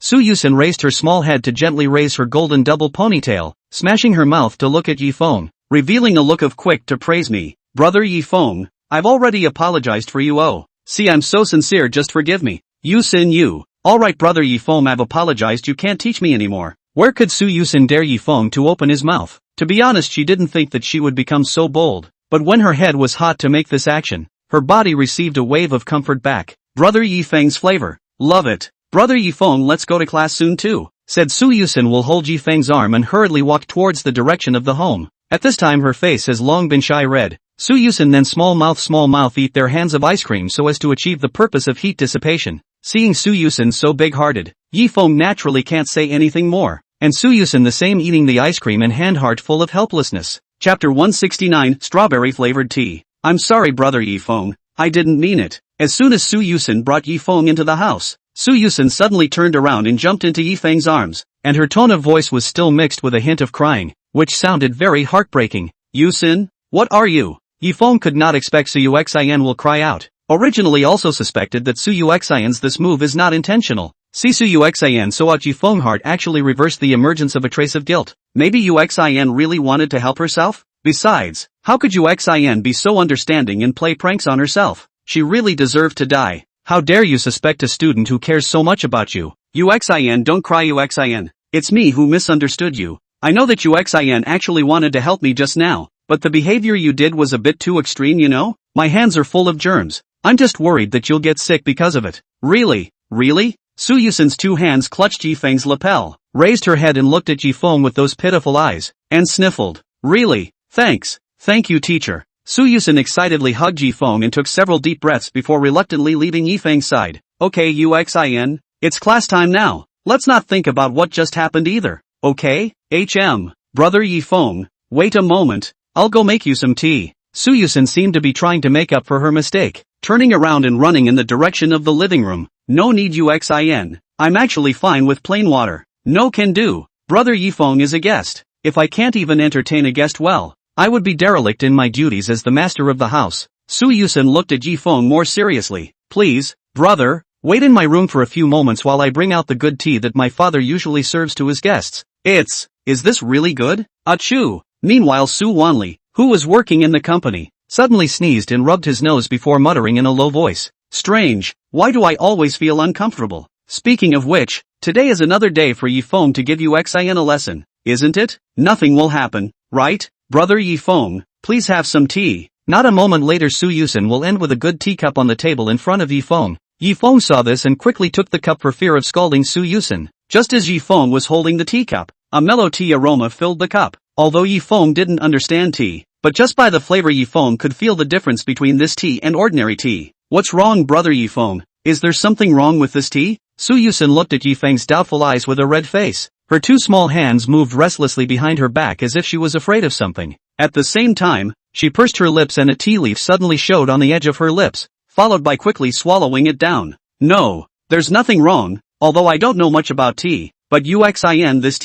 Su Yusen raised her small head to gently raise her golden double ponytail, smashing her mouth to look at Yifeng, revealing a look of quick to praise me. Brother Yifeng, I've already apologized for you. Oh, see, I'm so sincere, just forgive me. Yusen, you. Alright, Brother Yifeng, I've apologized, you can't teach me anymore. Where could Su Yusen dare Yifeng to open his mouth? To be honest, she didn't think that she would become so bold, but when her head was hot to make this action, her body received a wave of comfort back. Brother Yifeng's flavor. Love it. Brother Yifeng, let's go to class soon too, said Su Yusen will hold Yifeng's arm and hurriedly walked towards the direction of the home. At this time her face has long been shy red. Su Yusen then small mouth eat their hands of ice cream so as to achieve the purpose of heat dissipation. Seeing Su Yusen so big-hearted, Yifeng naturally can't say anything more. and Su Yusen the same, eating the ice cream and hand heart full of helplessness. Chapter 169, Strawberry Flavored Tea. I'm sorry brother Yifeng, I didn't mean it. As soon as Su Yusen brought Yifeng into the house, Su Yusen suddenly turned around and jumped into Yifeng's arms, and her tone of voice was still mixed with a hint of crying, which sounded very heartbreaking. Yusen, what are you? Yifeng could not expect Su Yuxian will cry out. Originally also suspected that Su Yuxian's this move is not intentional. See Su Yuxian so out Yifeng heart actually reversed the emergence of a trace of guilt. Maybe Yuxian really wanted to help herself? Besides, how could Yuxian be so understanding and play pranks on herself? She really deserved to die. How dare you suspect a student who cares so much about you? Yuxian, don't cry Yuxian. It's me who misunderstood you. I know that Yuxian actually wanted to help me just now, but the behavior you did was a bit too extreme, you know? My hands are full of germs. I'm just worried that you'll get sick because of it. Really? Really? Su Yusen's two hands clutched Yifeng's lapel, raised her head and looked at Yifeng with those pitiful eyes, and sniffled. Really? Thanks. Thank you teacher. Su Yusen excitedly hugged Yifeng and took several deep breaths before reluctantly leaving Yifeng's side. Okay Yuxin, it's class time now. Let's not think about what just happened either. Okay? Brother Yifeng, wait a moment, I'll go make you some tea. Su Yusen seemed to be trying to make up for her mistake, turning around and running in the direction of the living room. No need Yuxin, I'm actually fine with plain water. No can do, brother Yifeng is a guest. If I can't even entertain a guest well, I would be derelict in my duties as the master of the house. Su Yusen looked at Yifeng more seriously. Please, brother, wait in my room for a few moments while I bring out the good tea that my father usually serves to his guests. Is this really good? Achoo! Meanwhile Suani, who was working in the company, suddenly sneezed and rubbed his nose before muttering in a low voice. Strange, why do I always feel uncomfortable? Speaking of which, today is another day for Yifeng to give Yuxian a lesson, isn't it? Nothing will happen, right? Brother Yifeng, please have some tea. Not a moment later Su Yusen will end with a good teacup on the table in front of Yifeng. Yifeng saw this and quickly took the cup for fear of scalding Su Yusen. Just as Yifeng was holding the teacup, a mellow tea aroma filled the cup. Although Yifeng didn't understand tea, but just by the flavor Yifeng could feel the difference between this tea and ordinary tea. What's wrong brother Yifeng? Is there something wrong with this tea? Su Yusen looked at Yifeng's doubtful eyes with a red face. Her two small hands moved restlessly behind her back as if she was afraid of something. At the same time, she pursed her lips and a tea leaf suddenly showed on the edge of her lips, followed by quickly swallowing it down. No, there's nothing wrong, although I don't know much about tea, but Yuxin this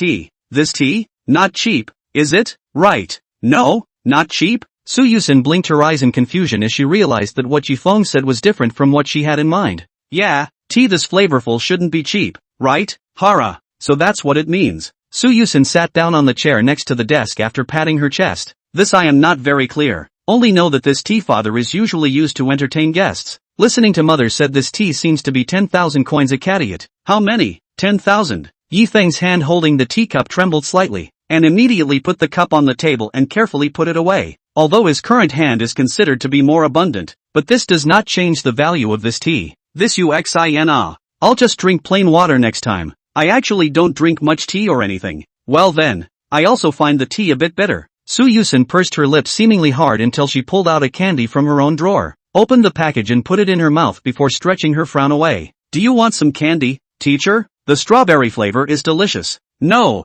tea? Not cheap, is it? Right. No, not cheap? Su Yusen blinked her eyes in confusion as she realized that what Yifeng said was different from what she had in mind. Yeah, tea this flavorful shouldn't be cheap, right? Hara, so that's what it means. Su Yusen sat down on the chair next to the desk after patting her chest. This I am not very clear. Only know that this tea father is usually used to entertain guests. Listening to mother said this tea seems to be 10,000 coins a caveat. How many? 10,000. Yifeng's hand holding the teacup trembled slightly, and immediately put the cup on the table and carefully put it away. Although his current hand is considered to be more abundant, but this does not change the value of this tea. This Yuxin. I'll just drink plain water next time. I actually don't drink much tea or anything. Well then, I also find the tea a bit bitter. Su Yusen pursed her lips seemingly hard until she pulled out a candy from her own drawer, opened the package and put it in her mouth before stretching her frown away. Do you want some candy, teacher? The strawberry flavor is delicious. No,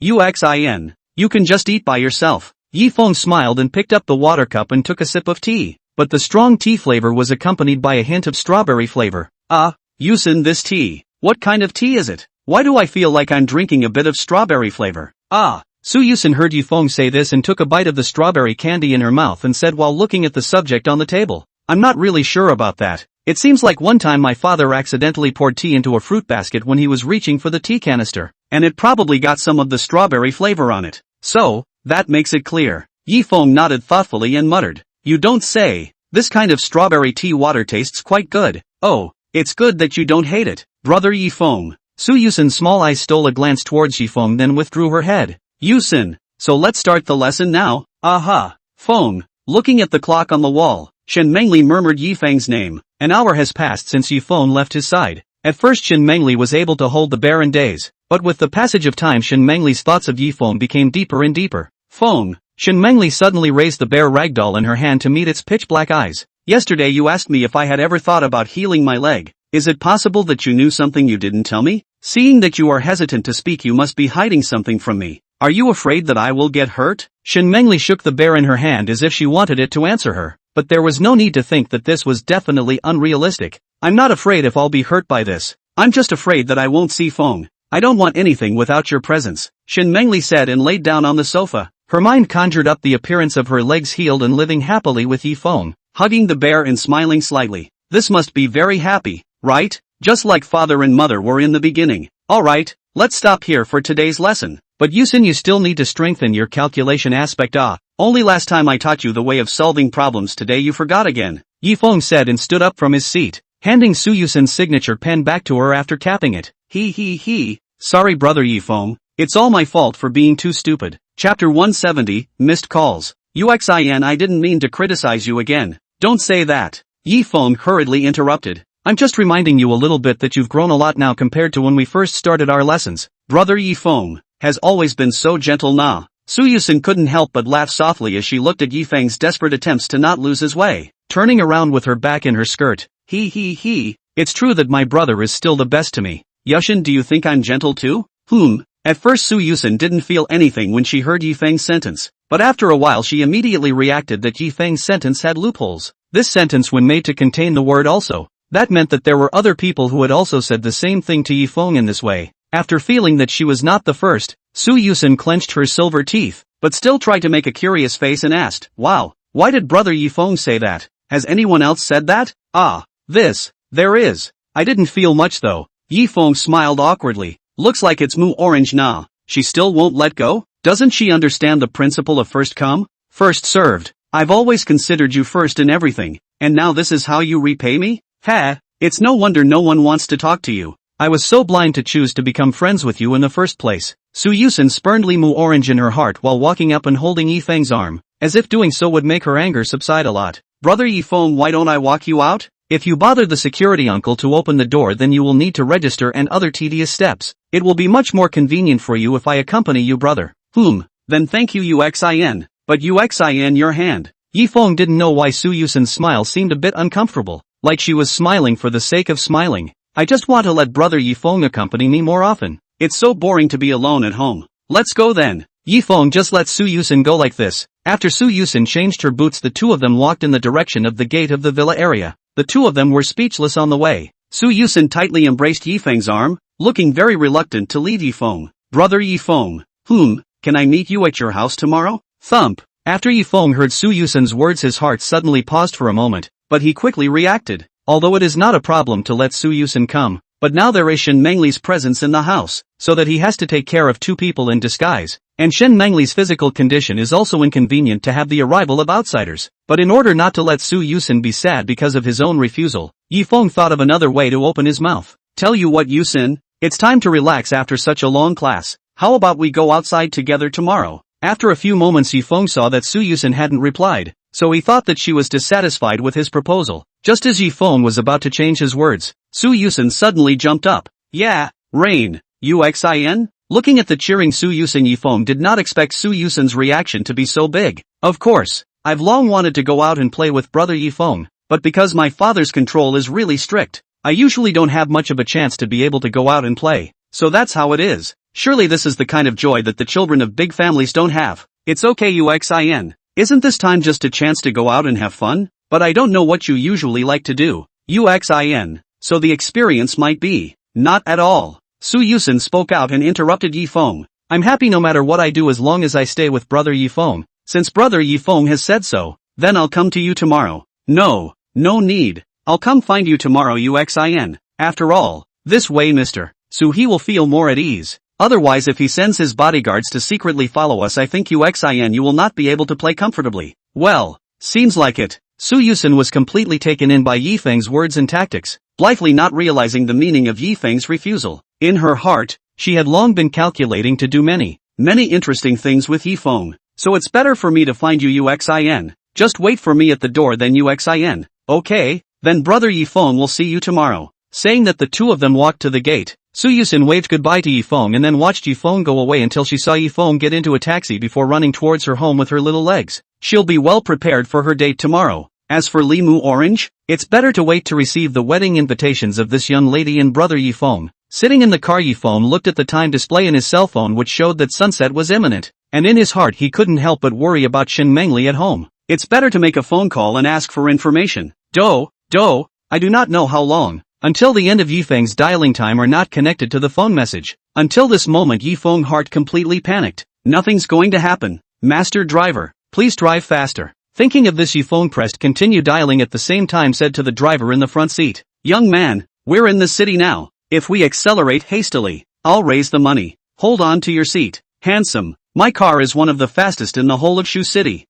Yuxin. You can just eat by yourself. Yifeng smiled and picked up the water cup and took a sip of tea, but the strong tea flavor was accompanied by a hint of strawberry flavor. Yusen, this tea. What kind of tea is it? Why do I feel like I'm drinking a bit of strawberry flavor? Su Yusen heard Yifeng say this and took a bite of the strawberry candy in her mouth and said while looking at the subject on the table. I'm not really sure about that. It seems like one time my father accidentally poured tea into a fruit basket when he was reaching for the tea canister, and it probably got some of the strawberry flavor on it. So, that makes it clear. Yifeng nodded thoughtfully and muttered. You don't say. This kind of strawberry tea water tastes quite good. Oh, it's good that you don't hate it, brother Yifeng. Su Yusen's small eyes stole a glance towards Yifeng then withdrew her head. Yusen, so let's start the lesson now. Feng. Looking at the clock on the wall, Shen Mengli murmured Yifeng's name. An hour has passed since Yifeng left his side. At first Shen Mengli was able to hold the barren days, but with the passage of time Shen Mengli's thoughts of Yifeng became deeper and deeper. Feng. Shen Mengli suddenly raised the bare ragdoll in her hand to meet its pitch-black eyes. Yesterday you asked me if I had ever thought about healing my leg. Is it possible that you knew something you didn't tell me? Seeing that you are hesitant to speak, you must be hiding something from me. Are you afraid that I will get hurt? Shen Mengli shook the bear in her hand as if she wanted it to answer her, but there was no need to think that this was definitely unrealistic. I'm not afraid if I'll be hurt by this. I'm just afraid that I won't see Feng. I don't want anything without your presence, Shen Mengli said and laid down on the sofa. Her mind conjured up the appearance of her legs healed and living happily with Yi Feng, hugging the bear and smiling slightly. This must be very happy, right? Just like father and mother were in the beginning. Alright, let's stop here for today's lesson. But Yusen, you still need to strengthen your calculation aspect. Only last time I taught you the way of solving problems, today you forgot again. Yi Feng said and stood up from his seat, handing Su Yusen's signature pen back to her after capping it. He. Sorry brother Yi Feng, it's all my fault for being too stupid. Chapter 170, Missed Calls. Yuxin, I didn't mean to criticize you again. Don't say that. Yi Feng hurriedly interrupted. I'm just reminding you a little bit that you've grown a lot now compared to when we first started our lessons. Brother Yi Feng has always been so gentle now. Su Yusen couldn't help but laugh softly as she looked at Yi Feng's desperate attempts to not lose his way, turning around with her back in her skirt. He. It's true that my brother is still the best to me. Yuxin, do you think I'm gentle too? At first Su Yusen didn't feel anything when she heard Yi Feng's sentence, but after a while she immediately reacted that Yi Feng's sentence had loopholes. This sentence, when made to contain the word also, that meant that there were other people who had also said the same thing to Yi Feng in this way. After feeling that she was not the first, Su Yusen clenched her silver teeth, but still tried to make a curious face and asked, wow, why did brother Yi Feng say that? Has anyone else said that? There is. I didn't feel much though. Yi Feng smiled awkwardly. Looks like it's Mu Orange now. She still won't let go? Doesn't she understand the principle of first come, first served? I've always considered you first in everything, and now this is how you repay me? It's no wonder no one wants to talk to you. I was so blind to choose to become friends with you in the first place. Su Yusen spurned Li Mu Orange in her heart while walking up and holding Yi Feng's arm, as if doing so would make her anger subside a lot. Brother Yi Feng, why don't I walk you out? If you bother the security uncle to open the door, then you will need to register and other tedious steps. It will be much more convenient for you if I accompany you, brother. Then thank you Yuxin. But Yuxin, your hand. Yi Feng didn't know why Su Yusen's smile seemed a bit uncomfortable, like she was smiling for the sake of smiling. I just want to let brother Yi Feng accompany me more often. It's so boring to be alone at home. Let's go then. Yi Feng just let Su Yusen go like this. After Su Yusen changed her boots, the two of them walked in the direction of the gate of the villa area. The two of them were speechless on the way. Su Yusen tightly embraced Yi Feng's arm, looking very reluctant to leave Yi Feng. Brother Yi Feng, can I meet you at your house tomorrow? Thump. After Yi Feng heard Su Yusen's words, his heart suddenly paused for a moment, but he quickly reacted. Although it is not a problem to let Su Yusen come, but now there is Shen Mengli's presence in the house, so that he has to take care of two people in disguise, and Shen Mengli's physical condition is also inconvenient to have the arrival of outsiders. But in order not to let Su Yusen be sad because of his own refusal, Yi Feng thought of another way to open his mouth. Tell you what, Yusen, it's time to relax after such a long class. How about we go outside together tomorrow? After a few moments, Yi Feng saw that Su Yusen hadn't replied, so he thought that she was dissatisfied with his proposal. Just as Yi Feng was about to change his words, Su Yusen suddenly jumped up. Yeah, rain. Yuxin? Looking at the cheering Su Yusen, Yi Feng did not expect Su Yusen's reaction to be so big. Of course, I've long wanted to go out and play with brother Yi Feng, but because my father's control is really strict, I usually don't have much of a chance to be able to go out and play. So that's how it is. Surely this is the kind of joy that the children of big families don't have. It's okay Yuxin. Isn't this time just a chance to go out and have fun? But I don't know what you usually like to do, Yuxin, so the experience might be, not at all. Su Yusen spoke out and interrupted Yi Feng. I'm happy no matter what I do as long as I stay with brother Yi Feng. Since brother Yi Feng has said so, then I'll come to you tomorrow. No need. I'll come find you tomorrow Yuxin. After all, this way Mr. Su, he will feel more at ease. Otherwise, if he sends his bodyguards to secretly follow us, I think Yuxin, you will not be able to play comfortably. Well, seems like it. Su Yusen was completely taken in by Yi Feng's words and tactics, blithely not realizing the meaning of Yi Feng's refusal. In her heart, she had long been calculating to do many interesting things with Yi Feng. So it's better for me to find you Yuxin. Just wait for me at the door then Yuxin. Okay, then brother Yi Feng will see you tomorrow. Saying that, the two of them walked to the gate. Su Yusen waved goodbye to Yi Feng and then watched Yi Feng go away until she saw Yi Feng get into a taxi before running towards her home with her little legs. She'll be well prepared for her date tomorrow. As for Li Mu Orange, it's better to wait to receive the wedding invitations of this young lady and brother Yi Feng. Sitting in the car, Yifeng looked at the time display in his cell phone, which showed that sunset was imminent, and in his heart he couldn't help but worry about Shin Mengli at home. It's better to make a phone call and ask for information. I do not know how long, until the end of Yifeng's dialing time, are not connected to the phone message. Until this moment, Yifeng's heart completely panicked. Nothing's going to happen. Master driver, please drive faster. Thinking of this, Yifeng pressed continue dialing, at the same time said to the driver in the front seat, young man, we're in the city now. If we accelerate hastily, I'll raise the money. Hold on to your seat. Handsome, my car is one of the fastest in the whole of Shu City.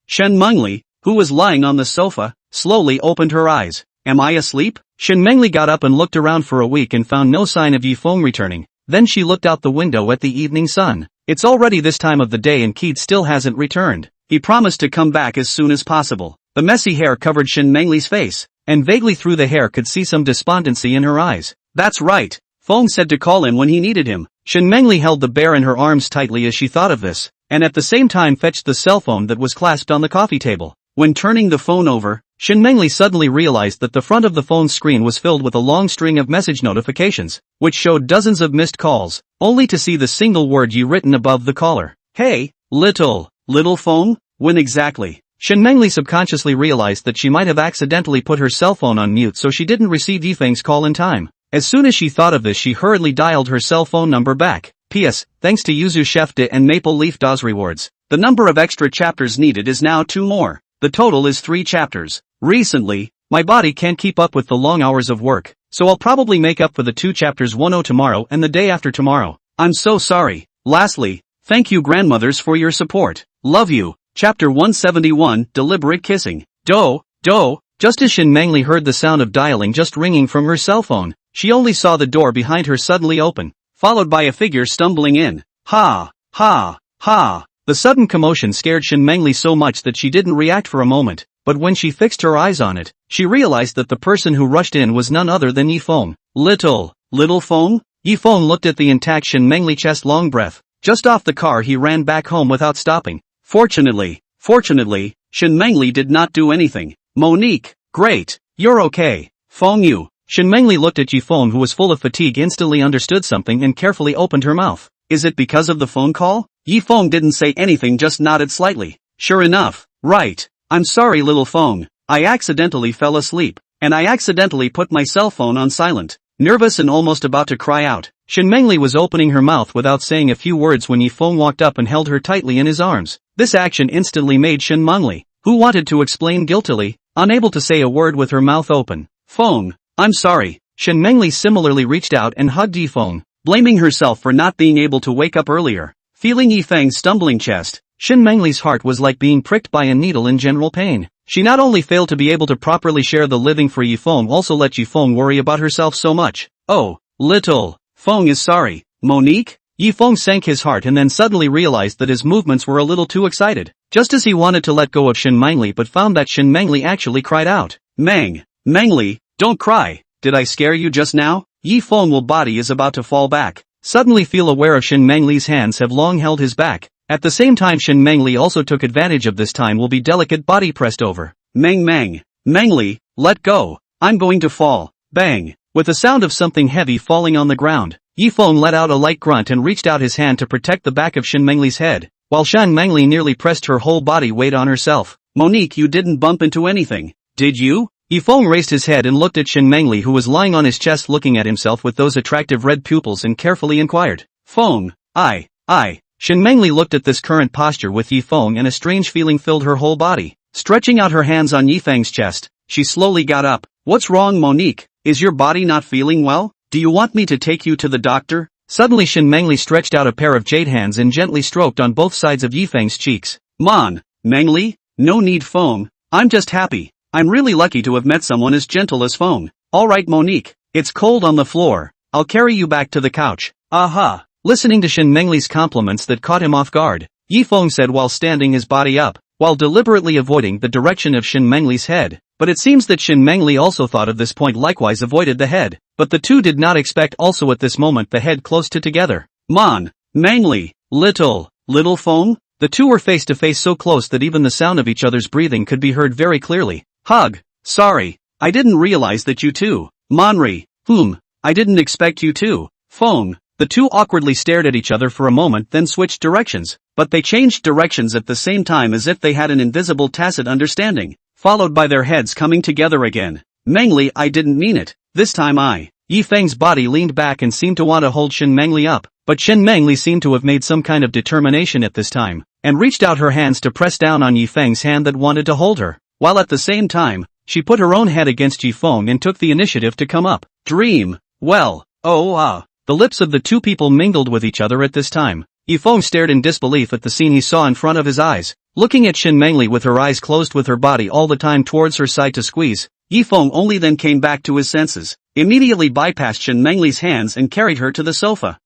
Shen Mengli, who was lying on the sofa, slowly opened her eyes. Am I asleep? Shen Mengli got up and looked around for a week and found no sign of Yifeng returning. Then she looked out the window at the evening sun. It's already this time of the day and Keith still hasn't returned. He promised to come back as soon as possible. The messy hair covered Shen Mengli's face, and vaguely through the hair could see some despondency in her eyes. That's right. Feng said to call him when he needed him. Shen Mengli held the bear in her arms tightly as she thought of this, and at the same time fetched the cell phone that was clasped on the coffee table. When turning the phone over, Shen Mengli suddenly realized that the front of the phone's screen was filled with a long string of message notifications, which showed dozens of missed calls, only to see the single word "Yi" written above the caller. Hey, little phone? When exactly? Shen Mengli subconsciously realized that she might have accidentally put her cell phone on mute so she didn't receive Yifeng's call in time. As soon as she thought of this, she hurriedly dialed her cell phone number back. P.S. Thanks to Yuzu Chef De and Maple Leaf DAW's rewards, the number of extra chapters needed is now 2 more. The total is 3 chapters. Recently, my body can't keep up with the long hours of work, so I'll probably make up for the 2 chapters 10 tomorrow and the day after tomorrow. I'm so sorry. Lastly, thank you grandmothers for your support. Love you. Chapter 171, Deliberate Kissing. Just as Shen Mengli heard the sound of dialing just ringing from her cell phone, she only saw the door behind her suddenly open, followed by a figure stumbling in. Ha! The sudden commotion scared Shen Mengli so much that she didn't react for a moment, but when she fixed her eyes on it, she realized that the person who rushed in was none other than Yifeng. Little Feng? Yifeng looked at the intact Shen Mengli chest. Long breath. Just off the car, he ran back home without stopping. Fortunately, Shen Mengli did not do anything. Monique, great, you're okay. Feng Yu. Shen Mengli looked at Yifeng, who was full of fatigue, instantly understood something and carefully opened her mouth. Is it because of the phone call? Yifeng didn't say anything, just nodded slightly. Sure enough, right. I'm sorry little Feng. I accidentally fell asleep, and I accidentally put my cell phone on silent. Nervous and almost about to cry out, Shen Mengli was opening her mouth without saying a few words when Yifeng walked up and held her tightly in his arms. This action instantly made Shen Mengli, who wanted to explain guiltily, unable to say a word with her mouth open. Feng, I'm sorry. Shen Mengli similarly reached out and hugged Yifeng, blaming herself for not being able to wake up earlier. Feeling Yifeng's stumbling chest, Shen Mengli's heart was like being pricked by a needle in general pain. She not only failed to be able to properly share the living for Yifeng, also let Yifeng worry about herself so much. Oh, little Feng is sorry. Monique? Yifeng sank his heart and then suddenly realized that his movements were a little too excited. Just as he wanted to let go of Shen Mengli, but found that Shen Mengli actually cried out. Mengli, don't cry. Did I scare you just now? Yifeng's body is about to fall back. Suddenly feel aware of Shen Mengli's hands have long held his back. At the same time, Shen Mengli also took advantage of this time, will be delicate body pressed over. Mengli, let go. I'm going to fall. Bang. With the sound of something heavy falling on the ground, Yifeng let out a light grunt and reached out his hand to protect the back of Shen Mengli's head, while Shen Mengli nearly pressed her whole body weight on herself. Monique, you didn't bump into anything, did you? Yifeng raised his head and looked at Shen Mengli, who was lying on his chest looking at himself with those attractive red pupils, and carefully inquired. Feng, I. Shen Mengli looked at this current posture with Yifeng, and a strange feeling filled her whole body. Stretching out her hands on Yifeng's chest, she slowly got up. What's wrong, Monique? Is your body not feeling well? Do you want me to take you to the doctor? Suddenly Shen Mengli stretched out a pair of jade hands and gently stroked on both sides of Yifeng's cheeks. Mengli? No need, Feng. I'm just happy. I'm really lucky to have met someone as gentle as Feng. Alright Monique, it's cold on the floor. I'll carry you back to the couch. Aha! Listening to Shen Mengli's compliments that caught him off guard, Yifeng said while standing his body up, while deliberately avoiding the direction of Shen Mengli's head. But it seems that Shen Mengli also thought of this point, likewise avoided the head. But the two did not expect also at this moment the head close to together. Mengli, little Feng? The two were face to face, so close that even the sound of each other's breathing could be heard very clearly. Hug. Sorry. I didn't realize that you two. Manri. I didn't expect you to. Phone. The two awkwardly stared at each other for a moment, then switched directions, but they changed directions at the same time as if they had an invisible tacit understanding, followed by their heads coming together again. Mengli, I didn't mean it. This time Yifeng's body leaned back and seemed to want to hold Shen Mengli up, but Shen Mengli seemed to have made some kind of determination at this time, and reached out her hands to press down on Yifeng's hand that wanted to hold her, while at the same time, she put her own head against Yifeng and took the initiative to come up. Dream. Well, The lips of the two people mingled with each other at this time. Yifeng stared in disbelief at the scene he saw in front of his eyes, looking at Shen Mengli with her eyes closed with her body all the time towards her side to squeeze. Yifeng only then came back to his senses, immediately bypassed Shen Mengli's hands and carried her to the sofa.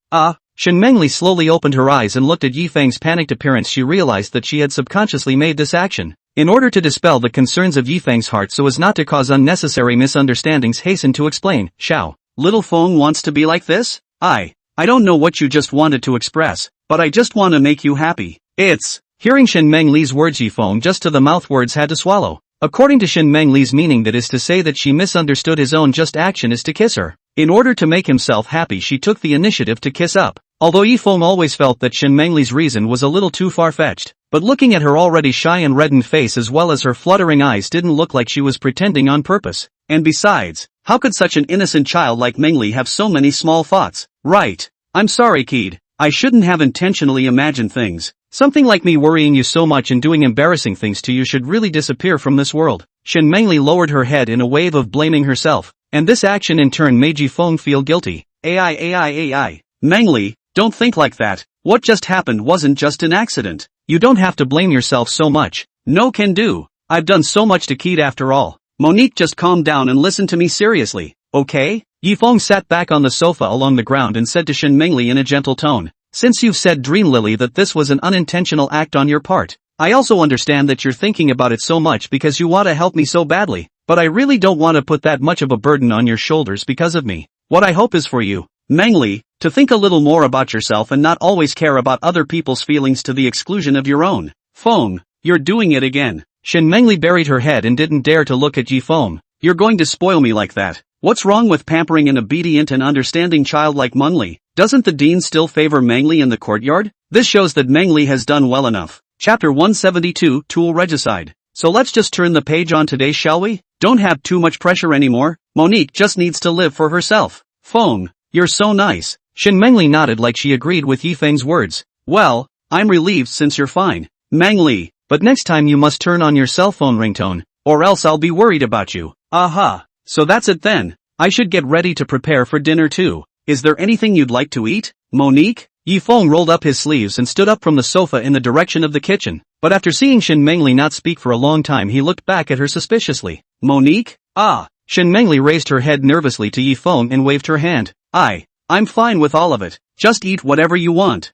Shen Mengli slowly opened her eyes and looked at Yifeng's panicked appearance. She realized that she had subconsciously made this action in order to dispel the concerns of Yifeng's heart so as not to cause unnecessary misunderstandings. Hastened to explain. Xiao, little Feng wants to be like this? I don't know what you just wanted to express, but I just want to make you happy. Hearing Shen Mengli's words, Yifeng just to the mouth words had to swallow. According to Shen Mengli's meaning, that is to say that she misunderstood his own just action is to kiss her. In order to make himself happy, she took the initiative to kiss up. Although Yifeng always felt that Shen Mengli's reason was a little too far-fetched, but looking at her already shy and reddened face as well as her fluttering eyes didn't look like she was pretending on purpose. And besides, how could such an innocent child like Mengli have so many small thoughts? Right. I'm sorry, kid. I shouldn't have intentionally imagined things. Something like me worrying you so much and doing embarrassing things to you should really disappear from this world. Shen Mengli lowered her head in a wave of blaming herself, and this action in turn made Yifeng feel guilty. Mengli, don't think like that. What just happened wasn't just an accident. You don't have to blame yourself so much. No can do. I've done so much to Kid after all. Monique, just calm down and listen to me seriously, okay? Yifeng sat back on the sofa along the ground and said to Shen Mengli in a gentle tone, since you've said, Dream Lily, that this was an unintentional act on your part, I also understand that you're thinking about it so much because you want to help me so badly, but I really don't want to put that much of a burden on your shoulders because of me. What I hope is for you, Mengli, to think a little more about yourself and not always care about other people's feelings to the exclusion of your own. Feng, you're doing it again. Shen Mengli buried her head and didn't dare to look at Yifeng. You're going to spoil me like that. What's wrong with pampering an obedient and understanding child like Mengli? Doesn't the dean still favor Mengli in the courtyard? This shows that Mengli has done well enough. Chapter 172, Tool Regicide. So let's just turn the page on today, shall we? Don't have too much pressure anymore. Monique just needs to live for herself. Feng, you're so nice. Shen Mengli nodded like she agreed with Yifeng's words. Well, I'm relieved since you're fine. Mengli, but next time you must turn on your cell phone ringtone, or else I'll be worried about you. Aha. So that's it then. I should get ready to prepare for dinner too. Is there anything you'd like to eat, Monique? Yifeng rolled up his sleeves and stood up from the sofa in the direction of the kitchen, but after seeing Shen Mengli not speak for a long time he looked back at her suspiciously. Monique? Shen Mengli raised her head nervously to Yifeng and waved her hand. I'm fine with all of it. Just eat whatever you want.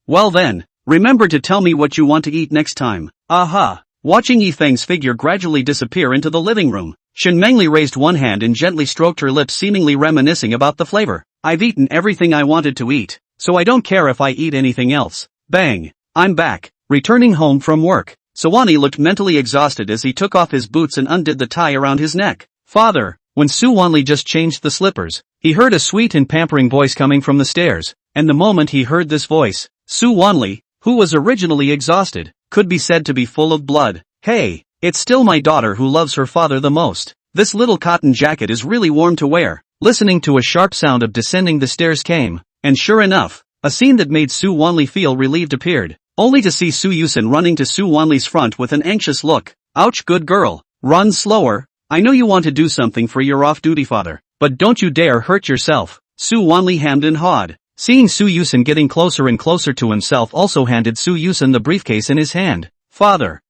Well then, remember to tell me what you want to eat next time. Aha. Watching Yifeng's figure gradually disappear into the living room, Shen Mengli raised one hand and gently stroked her lips, seemingly reminiscing about the flavor. I've eaten everything I wanted to eat, so I don't care if I eat anything else. Bang! I'm back. Returning home from work, Suani looked mentally exhausted as he took off his boots and undid the tie around his neck. Father, when Suani just changed the slippers, he heard a sweet and pampering voice coming from the stairs, and the moment he heard this voice, Suani, who was originally exhausted, could be said to be full of blood. Hey, it's still my daughter who loves her father the most. This little cotton jacket is really warm to wear. Listening to a sharp sound of descending the stairs came, and sure enough, a scene that made Su Wanli feel relieved appeared, only to see Su Yusen running to Su Wanli's front with an anxious look. Ouch, good girl. Run slower. I know you want to do something for your off-duty father, but don't you dare hurt yourself. Su Wanli hemmed and hawed. Seeing Su Yusen getting closer and closer to himself also handed Su Yusen the briefcase in his hand. Father.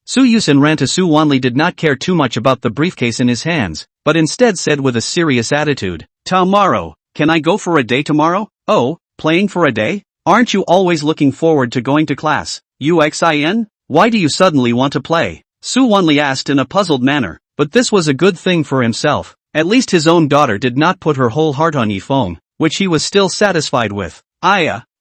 Su Yusen ran to Su Wanli, did not care too much about the briefcase in his hands, but instead said with a serious attitude, Tomorrow, can I go for a day tomorrow? Oh, playing for a day? Aren't you always looking forward to going to class? Yuxin? Why do you suddenly want to play? Su Wanli asked in a puzzled manner, but this was a good thing for himself. At least his own daughter did not put her whole heart on Yifeng, which he was still satisfied with.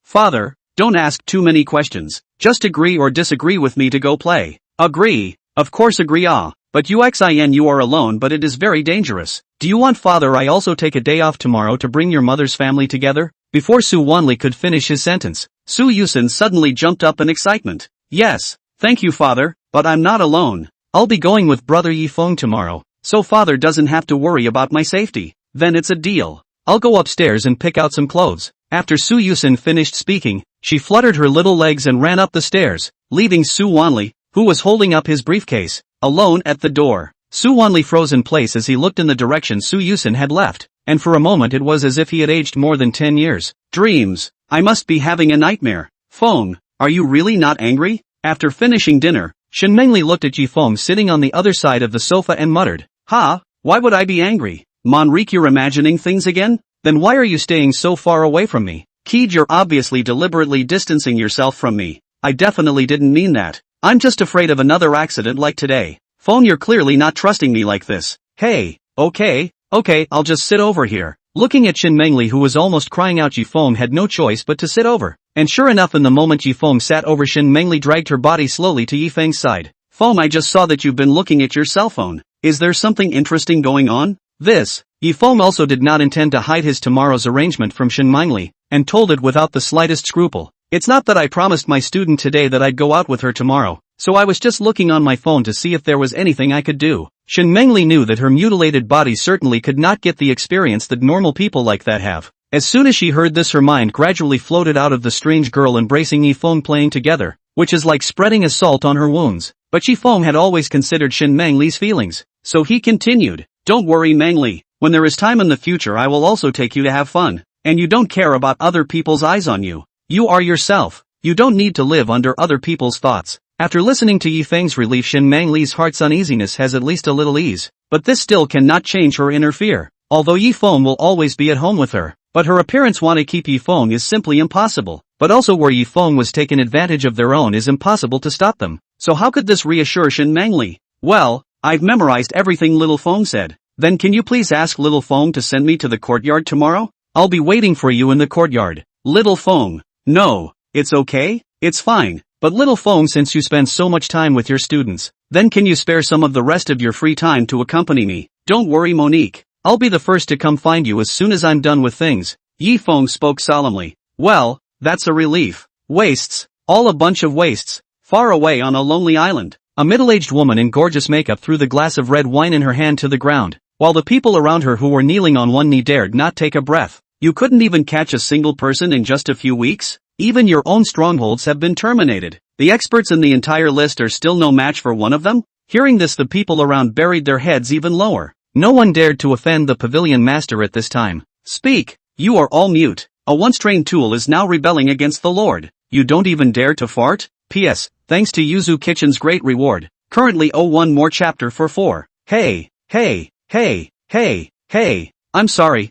Father, don't ask too many questions. Just agree or disagree with me to go play. Agree. Of course agree. But Yuxin, you are alone, but it is very dangerous. Do you want father I also take a day off tomorrow to bring your mother's family together? Before Su Wanli could finish his sentence, Su Yusen suddenly jumped up in excitement. Yes, thank you father, but I'm not alone. I'll be going with brother Yifeng tomorrow, so father doesn't have to worry about my safety. Then it's a deal. I'll go upstairs and pick out some clothes. After Su Yusen finished speaking, she fluttered her little legs and ran up the stairs, leaving Su Wanli, who was holding up his briefcase, alone at the door. Su Wanli froze in place as he looked in the direction Su Yusen had left, and for a moment it was as if he had aged more than 10 years. Dreams. I must be having a nightmare. Feng, are you really not angry? After finishing dinner, Shen Mengli looked at Yifeng sitting on the other side of the sofa and muttered, "Ha, why would I be angry? Monrique, you're imagining things again? Then why are you staying so far away from me? Kid, you're obviously deliberately distancing yourself from me. I definitely didn't mean that. I'm just afraid of another accident like today. Feng, you're clearly not trusting me like this. Hey, okay, I'll just sit over here." Looking at Shen Mengli, who was almost crying out, Yifeng had no choice but to sit over. And sure enough, in the moment Yifeng sat over, Shen Mengli dragged her body slowly to Yifeng's side. "Feng, I just saw that you've been looking at your cell phone. Is there something interesting going on?" Yifeng also did not intend to hide his tomorrow's arrangement from Shen Mengli, and told it without the slightest scruple. "It's not that I promised my student today that I'd go out with her tomorrow, so I was just looking on my phone to see if there was anything I could do." Shen Mengli knew that her mutilated body certainly could not get the experience that normal people like that have. As soon as she heard this, her mind gradually floated out of the strange girl embracing Yifeng playing together, which is like spreading a salt on her wounds. But Yifeng had always considered Shen Mengli's feelings, so he continued, "Don't worry Mengli, when there is time in the future I will also take you to have fun, and you don't care about other people's eyes on you. You are yourself, you don't need to live under other people's thoughts." After listening to Yifeng's relief, Shen Mengli's heart's uneasiness has at least a little ease, but this still cannot change her inner fear. Although Yifeng will always be at home with her, but her appearance want to keep Yifeng is simply impossible. But also where Yifeng was taken advantage of their own is impossible to stop them. So how could this reassure Shen Mengli? "Well, I've memorized everything little Feng said." "Then can you please ask little Feng to send me to the courtyard tomorrow? I'll be waiting for you in the courtyard." "Little Feng, no, it's okay, it's fine. But little Feng, since you spend so much time with your students, then can you spare some of the rest of your free time to accompany me?" "Don't worry Monique, I'll be the first to come find you as soon as I'm done with things." Yifeng spoke solemnly. "Well, that's a relief. Wastes, all a bunch of wastes, far away on a lonely island." A middle-aged woman in gorgeous makeup threw the glass of red wine in her hand to the ground, while the people around her who were kneeling on one knee dared not take a breath. "You couldn't even catch a single person in just a few weeks? Even your own strongholds have been terminated. The experts in the entire list are still no match for one of them?" Hearing this, the people around buried their heads even lower. No one dared to offend the pavilion master at this time. "Speak, you are all mute. A once-trained tool is now rebelling against the Lord. You don't even dare to fart? P.S. Thanks to Yuzu Kitchen's great reward. Currently one more chapter for 4. Hey. I'm sorry.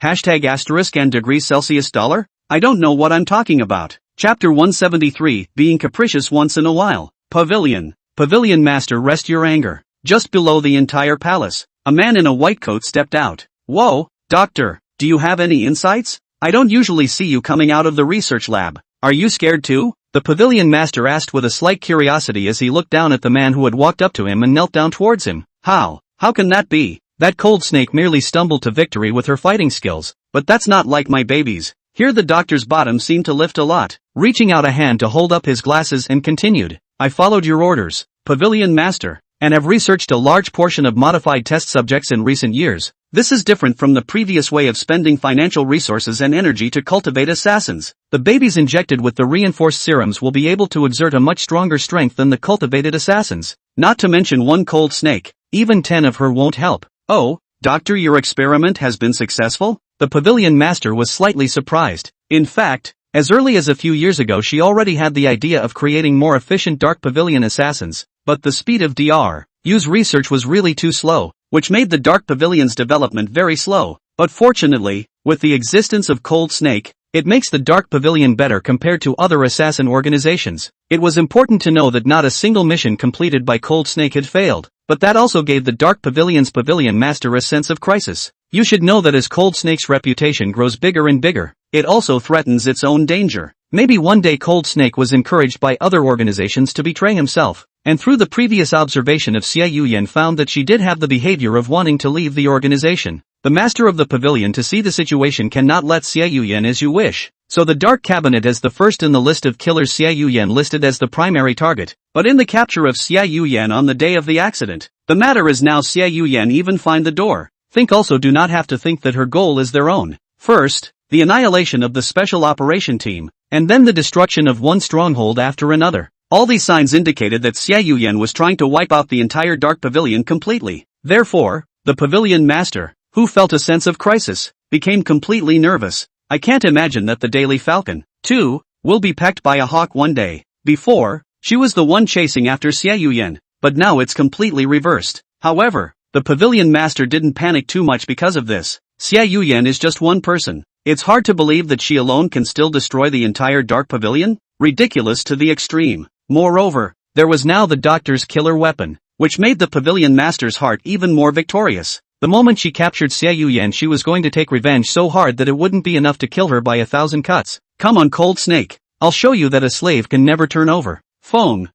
#* and degrees Celsius $. I don't know what I'm talking about. Chapter 173, Being Capricious Once in a While. Pavilion. Pavilion Master, rest your anger. Just below the entire palace, a man in a white coat stepped out. "Whoa, doctor, do you have any insights? I don't usually see you coming out of the research lab. Are you scared too?" The pavilion master asked with a slight curiosity as he looked down at the man who had walked up to him and knelt down towards him. How can that be? That cold snake merely stumbled to victory with her fighting skills, but that's not like my babies. Here the doctor's bottom seemed to lift a lot, reaching out a hand to hold up his glasses, and continued, "I followed your orders, Pavilion Master, and have researched a large portion of modified test subjects in recent years. This is different from the previous way of spending financial resources and energy to cultivate assassins. The babies injected with the reinforced serums will be able to exert a much stronger strength than the cultivated assassins. Not to mention one cold snake, even 10 of her won't help." "Oh, doctor, your experiment has been successful?" The pavilion master was slightly surprised. In fact, as early as a few years ago she already had the idea of creating more efficient dark pavilion assassins, but the speed of Dr's research was really too slow, which made the dark pavilion's development very slow. But fortunately, with the existence of Cold Snake, it makes the dark pavilion better compared to other assassin organizations. It was important to know that not a single mission completed by Cold Snake had failed, but that also gave the dark pavilion's pavilion master a sense of crisis. You should know that as Cold Snake's reputation grows bigger and bigger, it also threatens its own danger. Maybe one day Cold Snake was encouraged by other organizations to betray himself. and through the previous observation of Xiao Yian found that she did have the behavior of wanting to leave the organization. The master of the pavilion to see the situation cannot let Xiao Yian as you wish. So the dark cabinet as the first in the list of killers, Xiao Yian listed as the primary target. But in the capture of Xiao Yian on the day of the accident, the matter is now Xiao Yian even find the door. Think also do not have to think that her goal is their own. First, the annihilation of the special operation team, and then the destruction of one stronghold after another. All these signs indicated that Xiao Yian was trying to wipe out the entire dark pavilion completely. Therefore, the pavilion master, who felt a sense of crisis, became completely nervous. I can't imagine that the Daily Falcon, too, will be pecked by a hawk one day. Before, she was the one chasing after Xiao Yian, but now it's completely reversed. However, the pavilion master didn't panic too much because of this. Xiao Yian is just one person. It's hard to believe that she alone can still destroy the entire dark pavilion? Ridiculous to the extreme. Moreover, there was now the doctor's killer weapon, which made the pavilion master's heart even more victorious. The moment she captured Xiao Yian, she was going to take revenge so hard that it wouldn't be enough to kill her by 1,000 cuts. Come on, cold snake. I'll show you that a slave can never turn over. Feng.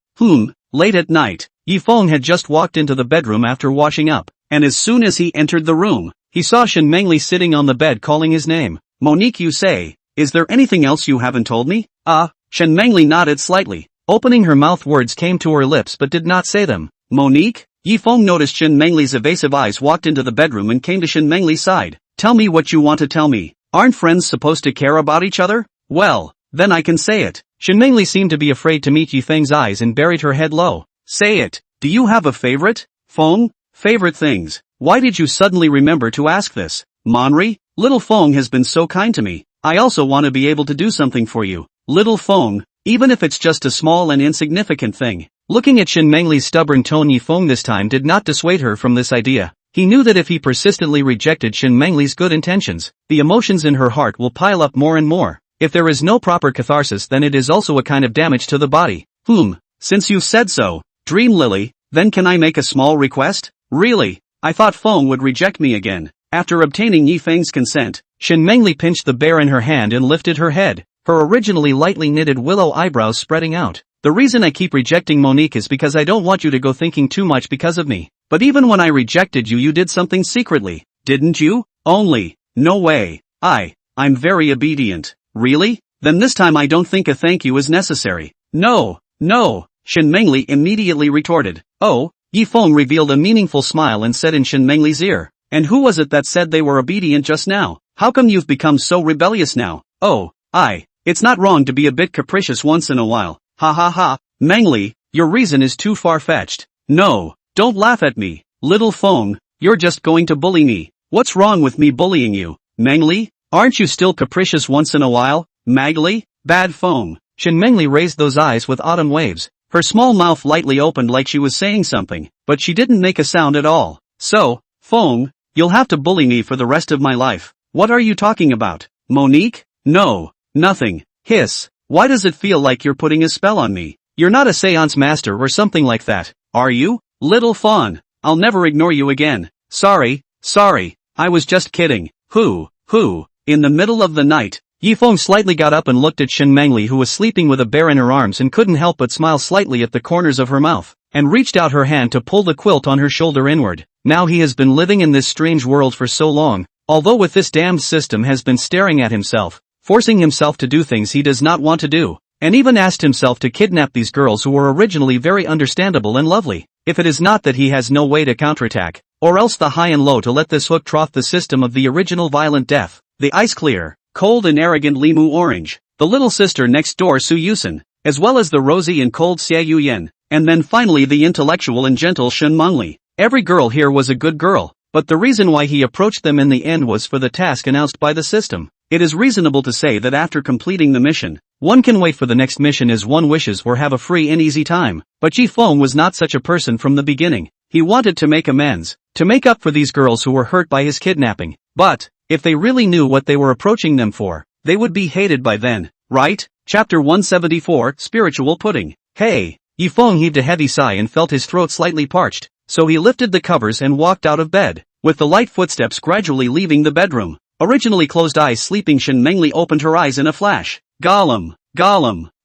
Late at night, Yi Feng had just walked into the bedroom after washing up, and as soon as he entered the room, he saw Shen Mengli sitting on the bed calling his name. Monique, you say, is there anything else you haven't told me? Shen Mengli nodded slightly. Opening her mouth, words came to her lips but did not say them. Monique? Yi Feng noticed Shen Mengli's evasive eyes, walked into the bedroom and came to Shen Mengli's side. Tell me what you want to tell me. Aren't friends supposed to care about each other? Well, then I can say it. Shen Mengli seemed to be afraid to meet Yi Feng's eyes and buried her head low. Say it. Do you have a favorite? Feng? Favorite things. Why did you suddenly remember to ask this? Monri? Little Feng has been so kind to me. I also want to be able to do something for you. Little Feng, even if it's just a small and insignificant thing. Looking at Shen Mengli's stubborn tone, Yi Feng this time did not dissuade her from this idea. He knew that if he persistently rejected Shen Mengli's good intentions, the emotions in her heart will pile up more and more. If there is no proper catharsis, then it is also a kind of damage to the body. Since you've said so, Dream Lily, then can I make a small request? Really? I thought Feng would reject me again. After obtaining Yi Feng's consent, Shen Mengli pinched the bear in her hand and lifted her head, her originally lightly knitted willow eyebrows spreading out. The reason I keep rejecting Monique is because I don't want you to go thinking too much because of me. But even when I rejected you, you did something secretly, didn't you? Only. No way. I'm very obedient. Really? Then this time I don't think a thank you is necessary. No. Shen Mengli immediately retorted. Oh, Yi Feng revealed a meaningful smile and said in Shen Mengli's ear. And who was it that said they were obedient just now? How come you've become so rebellious now? Oh, it's not wrong to be a bit capricious once in a while. Ha. Mengli, your reason is too far-fetched. No, don't laugh at me. Little Feng, you're just going to bully me. What's wrong with me bullying you? Mengli, aren't you still capricious once in a while? Magli? Bad Feng. Shen Mengli raised those eyes with autumn waves. Her small mouth lightly opened like she was saying something, but she didn't make a sound at all. So, Feng, you'll have to bully me for the rest of my life. What are you talking about? Monique? No, nothing. Hiss. Why does it feel like you're putting a spell on me? You're not a seance master or something like that, are you? Little Fawn, I'll never ignore you again. Sorry, I was just kidding. Who? In the middle of the night, Yi Feng slightly got up and looked at Shen Mengli, who was sleeping with a bear in her arms, and couldn't help but smile slightly at the corners of her mouth, and reached out her hand to pull the quilt on her shoulder inward. Now he has been living in this strange world for so long, although with this damned system has been staring at himself, forcing himself to do things he does not want to do, and even asked himself to kidnap these girls who were originally very understandable and lovely. If it is not that he has no way to counterattack, or else the high and low to let this hook trough the system of the original violent death, the ice clear, cold and arrogant Limu Orange, the little sister next door Su Yusen, as well as the rosy and cold Xiao Yian, and then finally the intellectual and gentle Shen Mengli. Every girl here was a good girl, but the reason why he approached them in the end was for the task announced by the system. It is reasonable to say that after completing the mission, one can wait for the next mission as one wishes or have a free and easy time. But Ji Feng was not such a person from the beginning. He wanted to make amends, to make up for these girls who were hurt by his kidnapping. But, if they really knew what they were approaching them for, they would be hated by then, right? Chapter 174, Spiritual Pudding. Hey! Yi Feng heaved a heavy sigh and felt his throat slightly parched, so he lifted the covers and walked out of bed, with the light footsteps gradually leaving the bedroom. Originally closed eyes sleeping Shen Mengli opened her eyes in a flash. Gollum!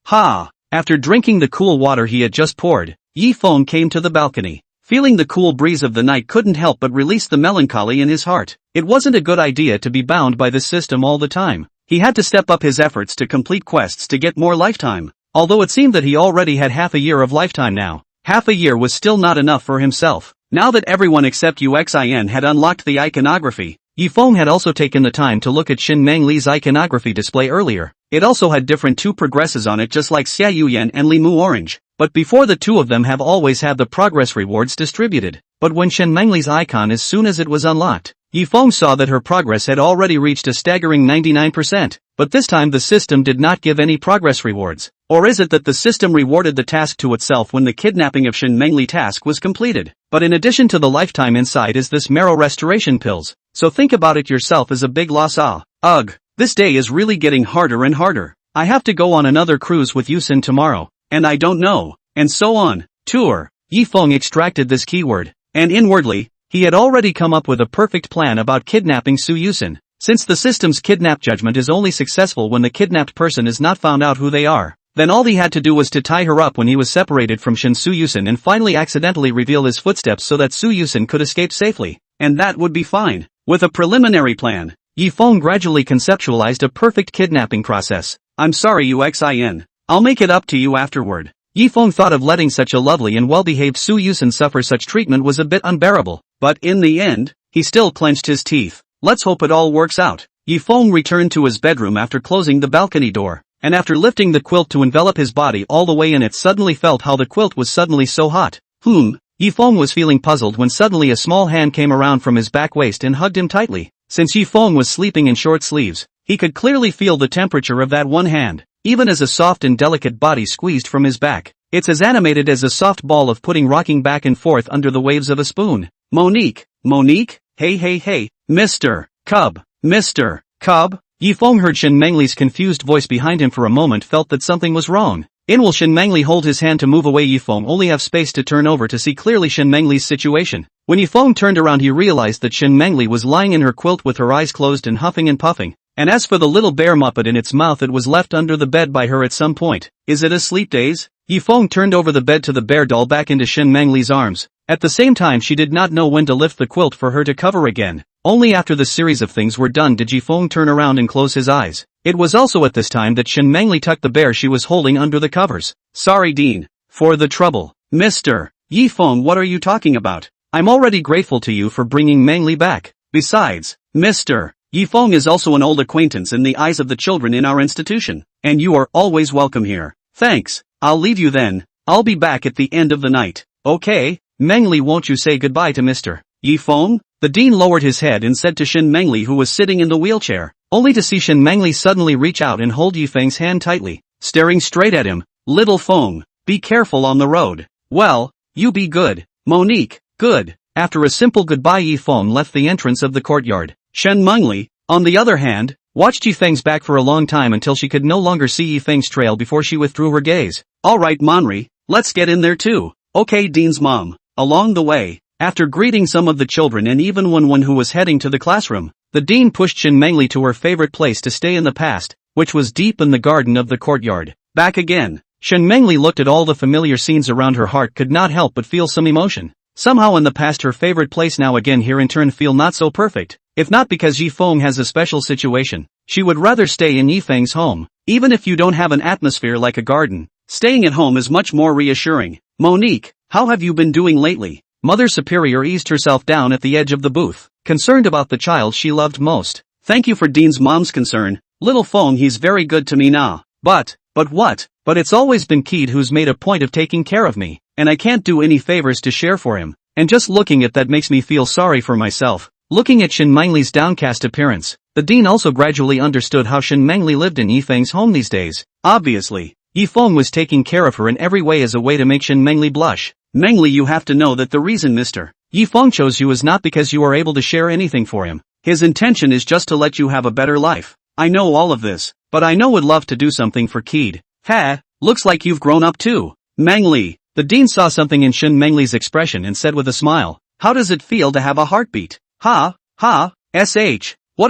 Ha! After drinking the cool water he had just poured, Yi Feng came to the balcony. Feeling the cool breeze of the night couldn't help but release the melancholy in his heart. It wasn't a good idea to be bound by this system all the time. He had to step up his efforts to complete quests to get more lifetime. Although it seemed that he already had half a year of lifetime now, half a year was still not enough for himself. Now that everyone except Yuxin had unlocked the iconography, Yi Feng had also taken the time to look at Xin Mangli's iconography display earlier. It also had different 2 progresses on it, just like Xiao Yian and Limu Orange. But before the 2 of them have always had the progress rewards distributed. But when Xin Mangli's icon, as soon as it was unlocked, Yi Feng saw that her progress had already reached a staggering 99%. But this time the system did not give any progress rewards. Or is it that the system rewarded the task to itself when the kidnapping of Xin Mengli task was completed? But in addition to the lifetime inside is this marrow restoration pills. So think about it yourself as a big loss. Ugh, this day is really getting harder and harder. I have to go on another cruise with Yusen tomorrow, and I don't know, and so on. Tour. Yi Feng extracted this keyword, and inwardly, he had already come up with a perfect plan about kidnapping Su Yusen. Since the system's kidnap judgment is only successful when the kidnapped person is not found out who they are, then all he had to do was to tie her up when he was separated from Su Yusen and finally accidentally reveal his footsteps so that Su Yusen could escape safely, and that would be fine. With a preliminary plan, Yi Feng gradually conceptualized a perfect kidnapping process. I'm sorry Yuxin. I'll make it up to you afterward. Yi Feng thought of letting such a lovely and well-behaved Su Yusen suffer such treatment was a bit unbearable, but in the end, he still clenched his teeth. Let's hope it all works out. Yi Feng returned to his bedroom after closing the balcony door, and after lifting the quilt to envelop his body all the way in, it suddenly felt how the quilt was suddenly so hot. Yi Feng was feeling puzzled when suddenly a small hand came around from his back waist and hugged him tightly. Since Yi Feng was sleeping in short sleeves, he could clearly feel the temperature of that one hand, even as a soft and delicate body squeezed from his back. It's as animated as a soft ball of pudding rocking back and forth under the waves of a spoon. Monique, hey, Mr. Cub, Mr. Cub. Yi Feng heard Xin Mangli's confused voice behind him. For a moment felt that something was wrong. Will Xin Mangli hold his hand to move away? Yi Feng only have space to turn over to see clearly Xin Mangli's situation. When Yi Feng turned around, he realized that Xin Mangli was lying in her quilt with her eyes closed and huffing and puffing. And as for the little bear muppet in its mouth, it was left under the bed by her at some point. Is it a sleep daze? Yi Feng turned over the bed to the bear doll back into Xin Mangli's arms. At the same time, she did not know when to lift the quilt for her to cover again. Only after the series of things were done did Yi Feng turn around and close his eyes. It was also at this time that Xin Mangli tucked the bear she was holding under the covers. Sorry Dean, for the trouble. Mr. Yi Feng, what are you talking about? I'm already grateful to you for bringing Mangli back. Besides, Mr. Yi Feng is also an old acquaintance in the eyes of the children in our institution, and you are always welcome here. Thanks, I'll leave you then. I'll be back at the end of the night. Okay, Mangli, won't you say goodbye to Mr. Yi Feng? The dean lowered his head and said to Xin Mangli, who was sitting in the wheelchair, only to see Xin Mangli suddenly reach out and hold Yi Feng's hand tightly, staring straight at him. Little Feng, be careful on the road. Well, you be good. Monique, good. After a simple goodbye, Yi Feng left the entrance of the courtyard. Xin Mangli, on the other hand, watched Yi Feng's back for a long time until she could no longer see Yi Feng's trail before she withdrew her gaze. Alright Manri, let's get in there too. Okay Dean's mom. Along the way, after greeting some of the children and even one who was heading to the classroom, the dean pushed Xin Mangli to her favorite place to stay in the past, which was deep in the garden of the courtyard. Back again. Xin Mangli looked at all the familiar scenes around her, heart could not help but feel some emotion. Somehow in the past her favorite place now again here in turn feel not so perfect. If not because Yi Feng has a special situation, she would rather stay in Yi Feng's home. Even if you don't have an atmosphere like a garden, staying at home is much more reassuring. Monique, how have you been doing lately? Mother Superior eased herself down at the edge of the booth, concerned about the child she loved most. Thank you for Dean's mom's concern. Little Feng, he's very good to me now. But what? But it's always been Kid who's made a point of taking care of me, and I can't do any favors to share for him. And just looking at that makes me feel sorry for myself. Looking at Xin Mangli's downcast appearance, the dean also gradually understood how Xin Mangli lived in Yi Feng's home these days. Obviously, Yi Feng was taking care of her in every way as a way to make Xin Mangli blush. Mangli, you have to know that the reason Mr. Yi Feng chose you is not because you are able to share anything for him. His intention is just to let you have a better life. I know all of this, but I know would love to do something for Kid. Ha, looks like you've grown up too. Mangli, the dean saw something in Xin Mangli's expression and said with a smile, how does it feel to have a heartbeat? What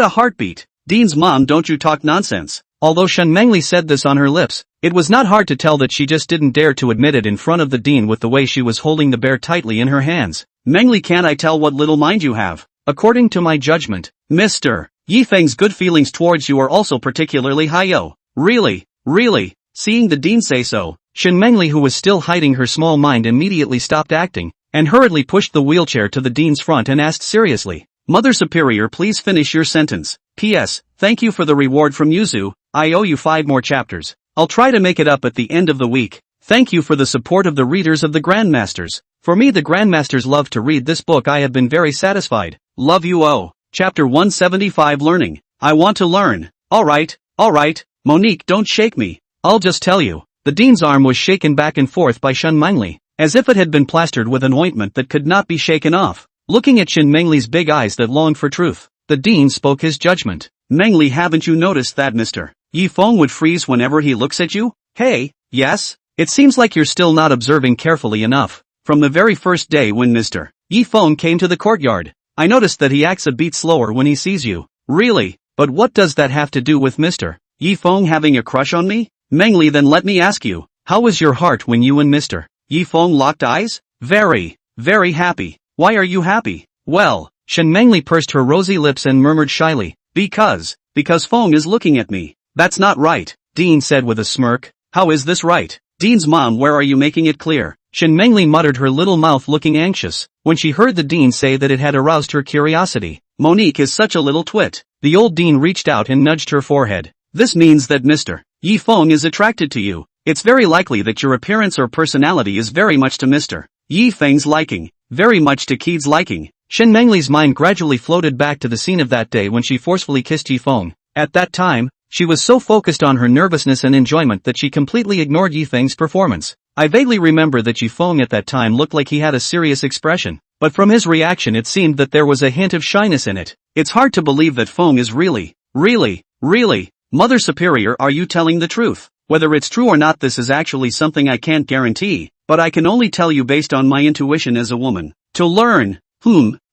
a heartbeat. Dean's mom, don't you talk nonsense. Although Xin Mangli said this on her lips, It was not hard to tell that she just didn't dare to admit it in front of the dean with the way she was holding the bear tightly in her hands. Mengli, can't I tell what little mind you have? According to my judgment, Mr. Yifeng's good feelings towards you are also particularly high. Yo. Really? Really? Seeing the dean say so, Shen Mengli, who was still hiding her small mind, immediately stopped acting, and hurriedly pushed the wheelchair to the dean's front and asked seriously, Mother Superior, please finish your sentence. P.S. Thank you for the reward from Yuzu, I owe you 5 more chapters. I'll try to make it up at the end of the week. Thank you for the support of the readers of the Grandmasters. For me, the Grandmasters love to read this book. I have been very satisfied. Love you. Oh. Chapter 175, Learning. I want to learn. Alright, Monique, don't shake me. I'll just tell you. The dean's arm was shaken back and forth by Shen Mengli, as if it had been plastered with an ointment that could not be shaken off. Looking at Shen Mengli's big eyes that longed for truth, the dean spoke his judgment. Mengli, haven't you noticed that Mr. Yifeng would freeze whenever he looks at you? Hey, yes? It seems like you're still not observing carefully enough. From the very first day when Mr. Yifeng came to the courtyard, I noticed that he acts a beat slower when he sees you. Really? But what does that have to do with Mr. Yifeng having a crush on me? Mengli, then let me ask you, how was your heart when you and Mr. Yifeng locked eyes? Very, very happy. Why are you happy? Well, Shen Mengli pursed her rosy lips and murmured shyly, because Feng is looking at me. That's not right, Dean said with a smirk. How is this right? Dean's mom, where are you making it clear? Shen Mengli muttered, her little mouth looking anxious, when she heard the dean say that it had aroused her curiosity. Monique is such a little twit. The old dean reached out and nudged her forehead. This means that Mr. Yifeng is attracted to you. It's very likely that your appearance or personality is very much to Mr. Yifeng's liking, very much to Keith's liking. Shen Mengli's mind gradually floated back to the scene of that day when she forcefully kissed Yifeng. At that time, she was so focused on her nervousness and enjoyment that she completely ignored Yifeng's performance. I vaguely remember that Yifeng at that time looked like he had a serious expression, but from his reaction it seemed that there was a hint of shyness in it. It's hard to believe that Feng is really. Mother Superior, are you telling the truth? Whether it's true or not, this is actually something I can't guarantee, but I can only tell you based on my intuition as a woman. To learn.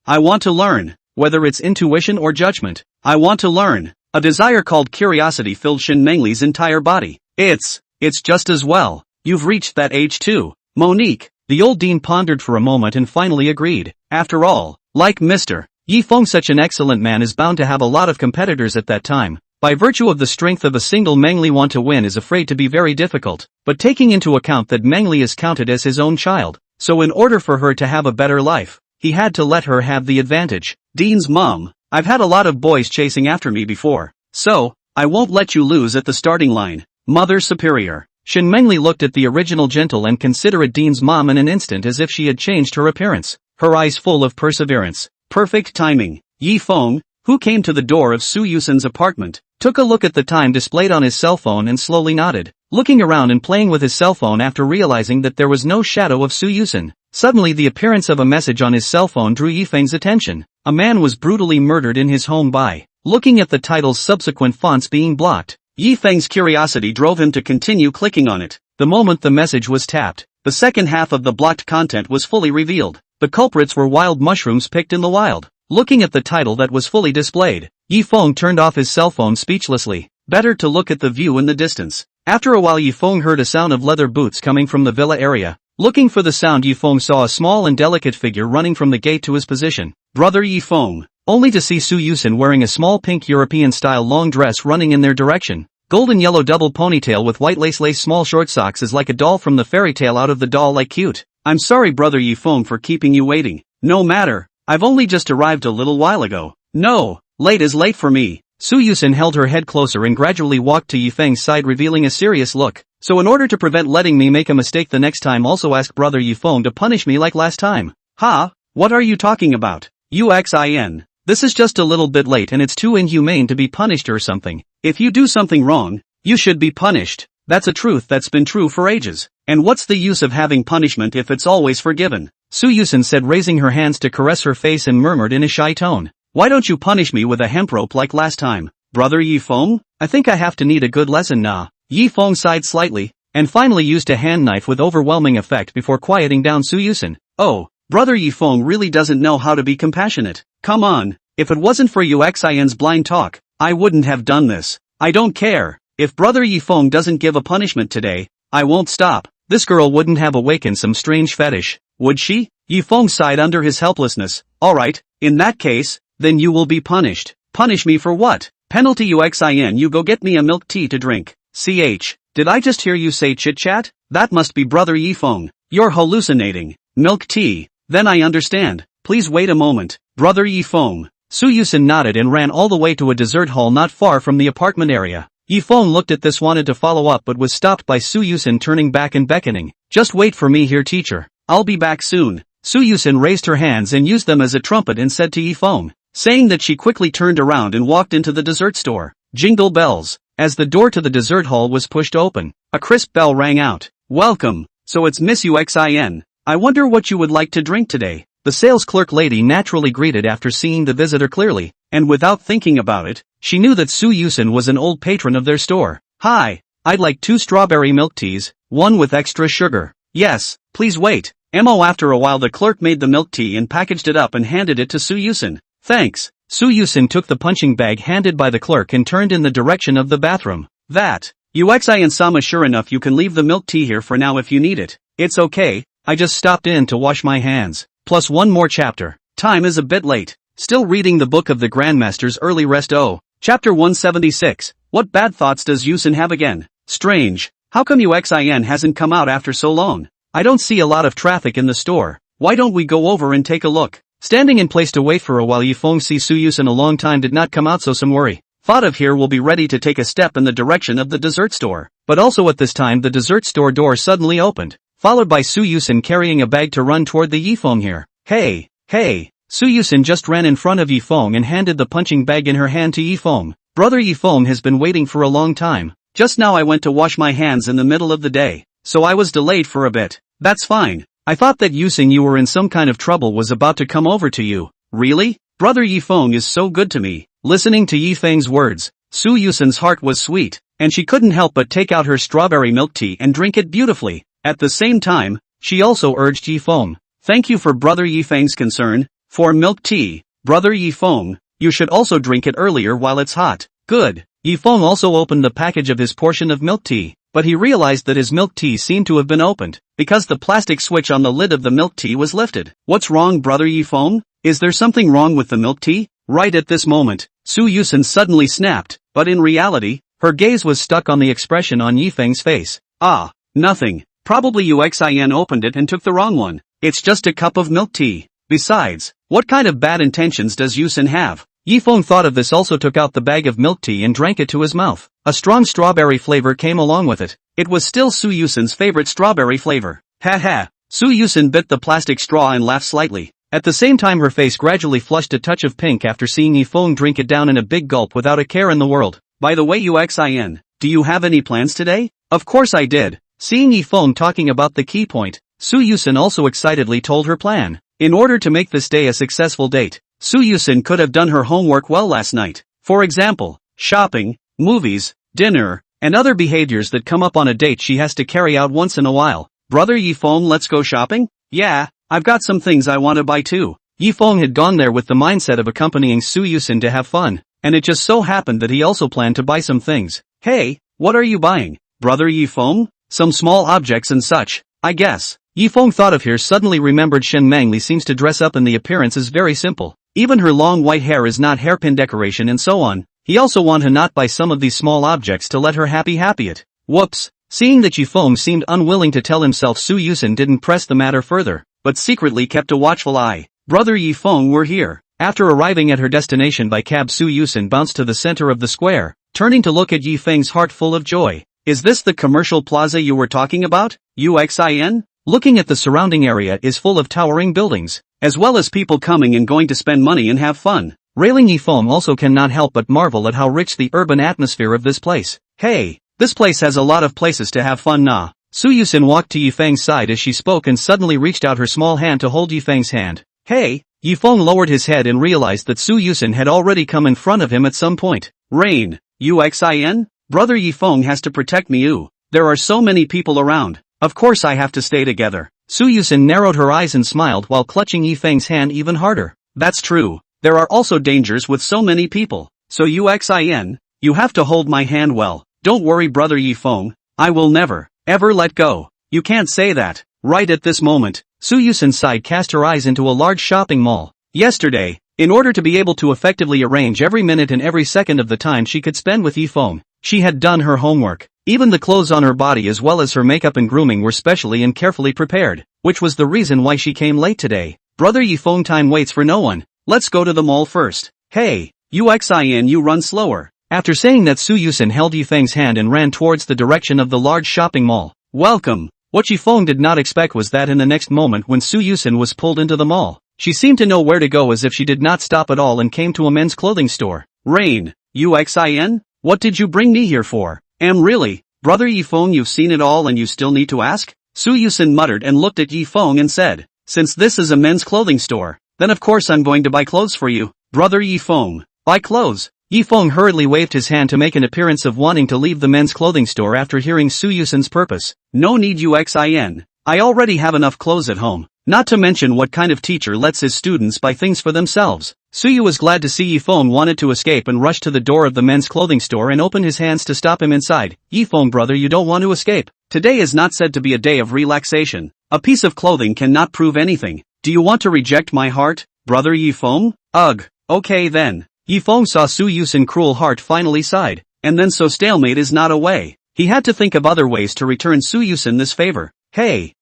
I want to learn. Whether it's intuition or judgment, I want to learn. A desire called curiosity filled Shen Mengli's entire body. It's just as well. You've reached that age too, Monique. The old dean pondered for a moment and finally agreed. After all, like Mr. Yifeng, such an excellent man is bound to have a lot of competitors at that time. By virtue of the strength of a single, Mengli want to win is afraid to be very difficult, but taking into account that Mengli is counted as his own child, so in order for her to have a better life, he had to let her have the advantage. Dean's mom, I've had a lot of boys chasing after me before, so I won't let you lose at the starting line. Mother Superior. Shen Mengli looked at the original gentle and considerate Dean's mom in an instant as if she had changed her appearance, her eyes full of perseverance. Perfect timing. Yifeng, who came to the door of Su Yusen's apartment, took a look at the time displayed on his cell phone and slowly nodded, looking around and playing with his cell phone after realizing that there was no shadow of Su Yusen. Suddenly the appearance of a message on his cell phone drew Yifeng's attention. A man was brutally murdered in his home by. Looking at the title's subsequent fonts being blocked, Yifeng's curiosity drove him to continue clicking on it. The moment the message was tapped, the second half of the blocked content was fully revealed. The culprits were wild mushrooms picked in the wild. Looking at the title that was fully displayed, Yifeng turned off his cell phone speechlessly. Better to look at the view in the distance. After a while Yifeng heard a sound of leather boots coming from the villa area. Looking for the sound, Yifeng saw a small and delicate figure running from the gate to his position. Brother Yifeng. Only to see Su Yusen wearing a small pink European-style long dress running in their direction. Golden yellow double ponytail with white lace small short socks is like a doll from the fairy tale out of the doll-like cute. I'm sorry Brother Yifeng for keeping you waiting. No matter. I've only just arrived a little while ago. No, late is late for me. Su Yusen held her head closer and gradually walked to Yifeng's side, revealing a serious look. So in order to prevent letting me make a mistake the next time, also ask Brother Yifeng to punish me like last time. Ha? What are you talking about? Yuxin. This is just a little bit late and it's too inhumane to be punished or something. If you do something wrong, you should be punished. That's a truth that's been true for ages. And what's the use of having punishment if it's always forgiven? Su Yusen said, raising her hands to caress her face, and murmured in a shy tone. Why don't you punish me with a hemp rope like last time? Brother Yifeng? I think I have to need a good lesson now. Yifeng sighed slightly, and finally used a hand knife with overwhelming effect before quieting down Su Yusen. Oh, Brother Yifeng really doesn't know how to be compassionate. Come on, if it wasn't for Yuxin's blind talk, I wouldn't have done this. I don't care. If Brother Yifeng doesn't give a punishment today, I won't stop. This girl wouldn't have awakened some strange fetish, would she? Yifeng sighed under his helplessness. Alright, in that case, then you will be punished. Punish me for what? Penalty Yuxin, you go get me a milk tea to drink. Did I just hear you say chit-chat? That must be Brother Yifeng. You're hallucinating. Milk tea. Then I understand. Please wait a moment. Brother Yifeng. Yusen nodded and ran all the way to a dessert hall not far from the apartment area. Yifeng looked at this, wanted to follow up, but was stopped by Yusen turning back and beckoning. Just wait for me here, teacher. I'll be back soon. Yusen raised her hands and used them as a trumpet and said to Yifeng, saying that she quickly turned around and walked into the dessert store. Jingle bells. As the door to the dessert hall was pushed open, a crisp bell rang out. Welcome. So it's Miss Yuxin. I wonder what you would like to drink today. The sales clerk lady naturally greeted after seeing the visitor clearly, and without thinking about it, she knew that Yusen was an old patron of their store. Hi, I'd like 2 strawberry milk teas, 1 with extra sugar. Yes, please wait. After a while the clerk made the milk tea and packaged it up and handed it to Yusen. Thanks. Yusen took the punching bag handed by the clerk and turned in the direction of the bathroom. That. Yuxin-sama, sure enough, you can leave the milk tea here for now if you need it. It's okay, I just stopped in to wash my hands. Plus 1 more chapter. Time is a bit late. Still reading the book of the Grandmaster's Early Rest. Chapter 176. What bad thoughts does Yusen have again? Strange. How come Yuxin hasn't come out after so long? I don't see a lot of traffic in the store. Why don't we go over and take a look? Standing in place to wait for a while, Yifeng sees Yusen a long time did not come out, so some worry. Thought of here will be ready to take a step in the direction of the dessert store. But also at this time the dessert store door suddenly opened, followed by Yusen carrying a bag to run toward the Yifeng here. Hey. Yusen just ran in front of Yifeng and handed the punching bag in her hand to Yifeng. Brother Yifeng has been waiting for a long time. Just now I went to wash my hands in the middle of the day, so I was delayed for a bit. That's fine. I thought that Yusen, you were in some kind of trouble, was about to come over to you. Really? Brother Yifeng is so good to me. Listening to Yifeng's words, Yusen's heart was sweet, and she couldn't help but take out her strawberry milk tea and drink it beautifully. At the same time, she also urged Yifeng, thank you for Brother Yifeng's concern. For milk tea, Brother Yifeng, you should also drink it earlier while it's hot. Good. Yifeng also opened the package of his portion of milk tea, but he realized that his milk tea seemed to have been opened, because the plastic switch on the lid of the milk tea was lifted. What's wrong, Brother Yifeng? Is there something wrong with the milk tea? Right at this moment, Yusen suddenly snapped, but in reality, her gaze was stuck on the expression on Yifeng's face. Ah, nothing. Probably Yuxin opened it and took the wrong one. It's just a cup of milk tea. Besides, what kind of bad intentions does Yusen have? Yifeng thought of this, also took out the bag of milk tea and drank it to his mouth. A strong strawberry flavor came along with it. It was still Yusen's favorite strawberry flavor. Ha. Yusen bit the plastic straw and laughed slightly. At the same time her face gradually flushed a touch of pink after seeing Yifeng drink it down in a big gulp without a care in the world. By the way, Yuxin, do you have any plans today? Of course I did. Seeing Yifeng talking about the key point, Yusen also excitedly told her plan. In order to make this day a successful date, Yusen could have done her homework well last night. For example, shopping, movies, dinner, and other behaviors that come up on a date she has to carry out once in a while. Brother Yifeng, let's go shopping? Yeah, I've got some things I want to buy too. Yifeng had gone there with the mindset of accompanying Yusen to have fun, and it just so happened that he also planned to buy some things. Hey, what are you buying, Brother Yifeng? Some small objects and such, I guess. Yifeng thought of here, suddenly remembered Shen Mengli seems to dress up and the appearance is very simple. Even her long white hair is not hairpin decoration and so on. He also want to not buy some of these small objects to let her happy it. Whoops. Seeing that Yifeng seemed unwilling to tell himself, Yusen didn't press the matter further, but secretly kept a watchful eye. Brother Yifeng were here. After arriving at her destination by cab, Yusen bounced to the center of the square, turning to look at Yifeng's heart full of joy. Is this the commercial plaza you were talking about, Yuxin? Looking at the surrounding area is full of towering buildings, as well as people coming and going to spend money and have fun. Railing Yifeng also cannot help but marvel at how rich the urban atmosphere of this place. Hey, this place has a lot of places to have fun nah. Yusen walked to Yifeng's side as she spoke and suddenly reached out her small hand to hold Yifeng's hand. Hey, Yifeng lowered his head and realized that Yusen had already come in front of him at some point. Rain, Yuxin? Brother Yifeng has to protect me. There are so many people around. Of course I have to stay together. Yusen narrowed her eyes and smiled while clutching Yifeng's hand even harder. That's true. There are also dangers with so many people. So Yuxin, you have to hold my hand well. Don't worry brother Yifeng, I will never, ever let go. You can't say that. Right at this moment, Su Yusen's side cast her eyes into a large shopping mall. Yesterday, in order to be able to effectively arrange every minute and every second of the time she could spend with Yifeng, she had done her homework. Even the clothes on her body as well as her makeup and grooming were specially and carefully prepared, which was the reason why she came late today. Brother Yifeng, time waits for no one. Let's go to the mall first. Hey, Yuxin, you run slower. After saying that, Su Yusen held Yifeng's hand and ran towards the direction of the large shopping mall. Welcome. What Yifeng did not expect was that in the next moment when Su Yusen was pulled into the mall, she seemed to know where to go as if she did not stop at all and came to a men's clothing store. Rain, Yuxin? What did you bring me here for? Really? Brother Yifeng, you've seen it all and you still need to ask? Su Yusen muttered and looked at Yifeng and said, since this is a men's clothing store, then of course I'm going to buy clothes for you. Brother Yifeng, buy clothes? Yifeng hurriedly waved his hand to make an appearance of wanting to leave the men's clothing store after hearing Su Yusen's purpose. No need Yuxin. I already have enough clothes at home. Not to mention what kind of teacher lets his students buy things for themselves. Su Yu was glad to see Yifeng wanted to escape and rushed to the door of the men's clothing store and opened his hands to stop him inside. Yifeng brother, you don't want to escape. Today is not said to be a day of relaxation. A piece of clothing cannot prove anything. Do you want to reject my heart, brother Yifeng? Ugh, okay then. Yifeng saw Su Yusen's cruel heart finally sighed, and then so stalemate is not a way. He had to think of other ways to return Su Yusen this favor. Hey,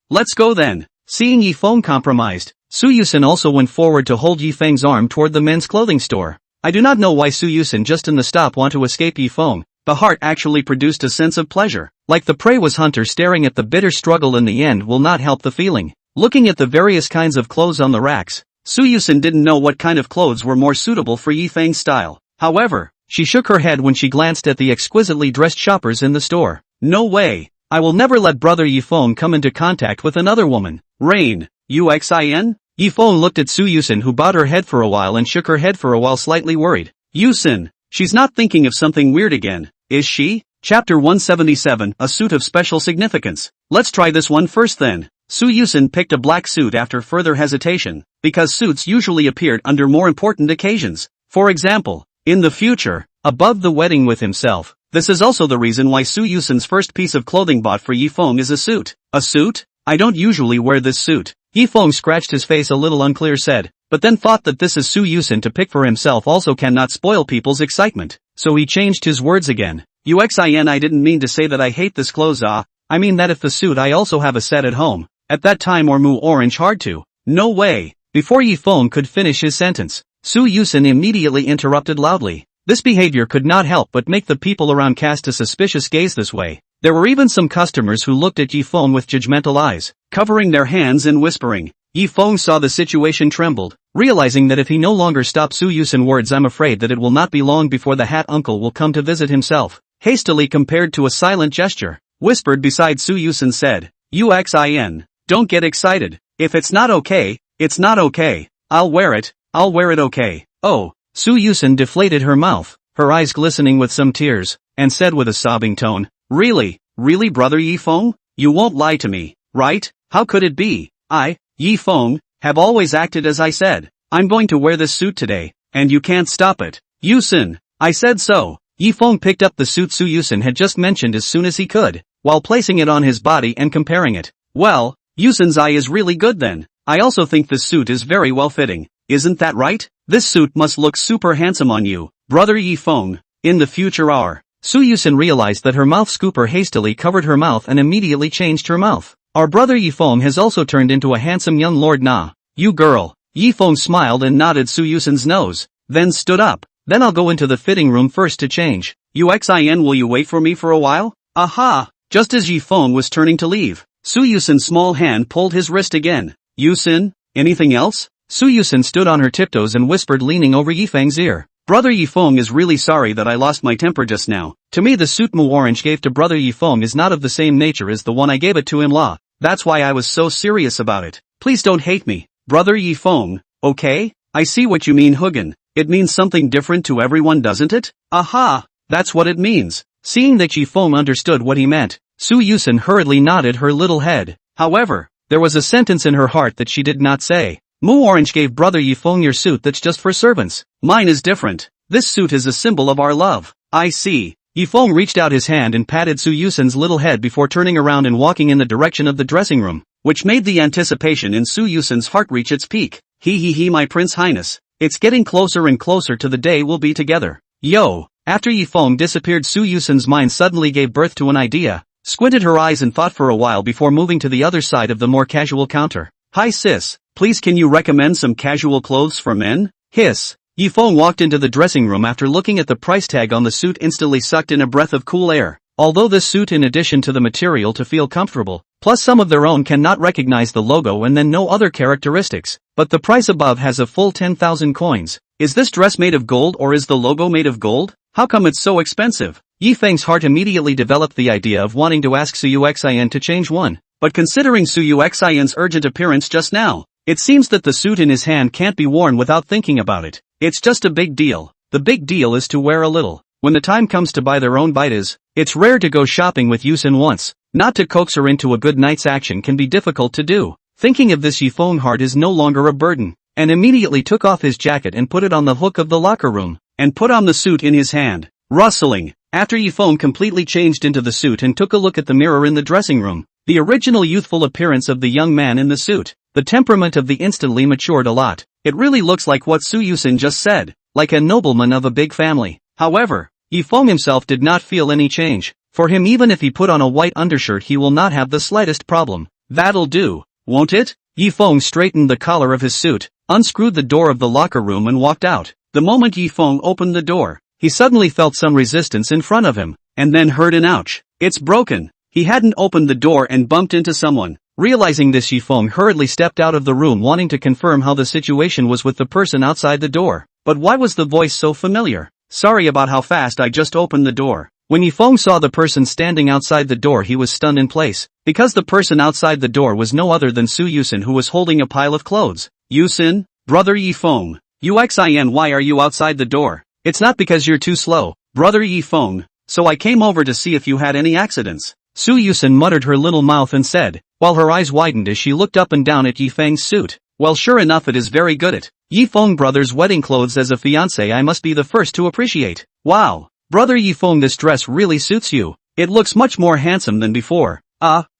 let's go then. Seeing Yifeng compromised, Su Yusen also went forward to hold Yifeng's arm toward the men's clothing store. I do not know why Su Yusen just in the stop want to escape Yifeng. The heart actually produced a sense of pleasure. Like the prey was hunter staring at the bitter struggle in the end will not help the feeling. Looking at the various kinds of clothes on the racks, Su Yusen didn't know what kind of clothes were more suitable for Yifeng's style. However, she shook her head when she glanced at the exquisitely dressed shoppers in the store. No way. I will never let brother Yifeng come into contact with another woman. Rain, Yuxin? Yifeng looked at Su Yusen, who bowed her head for a while and shook her head for a while, slightly worried. Yusen, she's not thinking of something weird again, is she? Chapter 177, a suit of special significance. Let's try this one first then. Su Yusen picked a black suit after further hesitation, because suits usually appeared under more important occasions. For example, in the future, above the wedding with himself. This is also the reason why Su Yusen's first piece of clothing bought for Yifeng is a suit. A suit? I don't usually wear this suit. Yifeng scratched his face a little unclear, said, but then thought that this is Su Yusen to pick for himself also cannot spoil people's excitement. So he changed his words again. Yuxin, I didn't mean to say that I hate this clothes, I mean that if the suit I also have a set at home. At that time or mu orange hard to. No way. Before Yifeng could finish his sentence, Su Yusen immediately interrupted loudly. This behavior could not help but make the people around cast a suspicious gaze this way. There were even some customers who looked at Yifeng with judgmental eyes, covering their hands and whispering. Yifeng saw the situation, trembled, realizing that if he no longer stopped Su Yusen's words, I'm afraid that it will not be long before the hat uncle will come to visit himself. Hastily compared to a silent gesture, whispered beside Su Yusen, said, Yuxin, don't get excited. If it's not okay, it's not okay. I'll wear it okay. Oh. Su Yusen deflated her mouth, her eyes glistening with some tears, and said with a sobbing tone, Really, brother Yifeng? You won't lie to me, right? How could it be? I, Yifeng, have always acted as I said. I'm going to wear this suit today, and you can't stop it. Yusen, I said so. Yifeng picked up the suit Su Yusen had just mentioned as soon as he could, while placing it on his body and comparing it. Well, Yusen's eye is really good then. I also think this suit is very well fitting. Isn't that right? This suit must look super handsome on you, brother Yifeng. In the future Su Yusen realized that her mouth scooper hastily covered her mouth and immediately changed her mouth. Our brother Yifeng has also turned into a handsome young lord now. You girl. Yifeng smiled and nodded Su Yusen's nose, then stood up. Then I'll go into the fitting room first to change. Yuxin, will you wait for me for a while? Aha! Just as Yifeng was turning to leave, Su Yusen's small hand pulled his wrist again. Yusen, anything else? Su Yusen stood on her tiptoes and whispered, leaning over Yifeng's ear. Brother Yifeng is really sorry that I lost my temper just now. To me the suit mu orange gave to brother Yifeng is not of the same nature as the one I gave it to him la. That's why I was so serious about it. Please don't hate me, brother Yifeng, okay? I see what you mean Hugen. It means something different to everyone, doesn't it? Aha! That's what it means. Seeing that Yifeng understood what he meant, Su Yusen hurriedly nodded her little head. However, there was a sentence in her heart that she did not say. Mu Orange gave brother Yifeng your suit that's just for servants. Mine is different. This suit is a symbol of our love. I see. Yifeng reached out his hand and patted Su Yusen's little head before turning around and walking in the direction of the dressing room, which made the anticipation in Su Yusen's heart reach its peak. He, my Prince Highness. It's getting closer and closer to the day we'll be together. Yo! After Yifeng disappeared, Su Yusen's mind suddenly gave birth to an idea, squinted her eyes and thought for a while before moving to the other side of the more casual counter. Hi sis, please can you recommend some casual clothes for men? Hiss. Yifeng walked into the dressing room after looking at the price tag on the suit, instantly sucked in a breath of cool air. Although this suit, in addition to the material to feel comfortable, plus some of their own, cannot recognize the logo and then no other characteristics, but the price above has a full 10,000 coins. Is this dress made of gold or is the logo made of gold? How come it's so expensive? Yifeng's heart immediately developed the idea of wanting to ask Su Yuxian to change one, but considering Su Yuxian's urgent appearance just now, it seems that the suit in his hand can't be worn without thinking about it. It's just a big deal. The big deal is to wear a little. When the time comes to buy their own bite, it's rare to go shopping with Yusen once. Not to coax her into a good night's action can be difficult to do. Thinking of this, Yifeng heart is no longer a burden, and immediately took off his jacket and put it on the hook of the locker room, and put on the suit in his hand. Rustling. After Yifeng completely changed into the suit and took a look at the mirror in the dressing room, the original youthful appearance of the young man in the suit, the temperament of the instantly matured a lot. It really looks like what Su Yusen just said, like a nobleman of a big family. However, Yifeng himself did not feel any change. For him, even if he put on a white undershirt, he will not have the slightest problem. That'll do, won't it? Yifeng straightened the collar of his suit, unscrewed the door of the locker room and walked out. The moment Yifeng opened the door, he suddenly felt some resistance in front of him, and then heard an ouch. It's broken. He hadn't opened the door and bumped into someone. Realizing this, Yifeng hurriedly stepped out of the room, wanting to confirm how the situation was with the person outside the door. But why was the voice so familiar? Sorry about how fast I just opened the door. When Yifeng saw the person standing outside the door, he was stunned in place, because the person outside the door was no other than Su Yusen, who was holding a pile of clothes. Yusen? Brother Yifeng. Yuxian, why are you outside the door? It's not because you're too slow, brother Yifeng, so I came over to see if you had any accidents. Su Yusen muttered her little mouth and said, while her eyes widened as she looked up and down at Yifeng's suit. Well, sure enough, it is very good at Yifeng brother's wedding clothes. As a fiancé, I must be the first to appreciate. Wow, brother Yifeng, this dress really suits you. It looks much more handsome than before.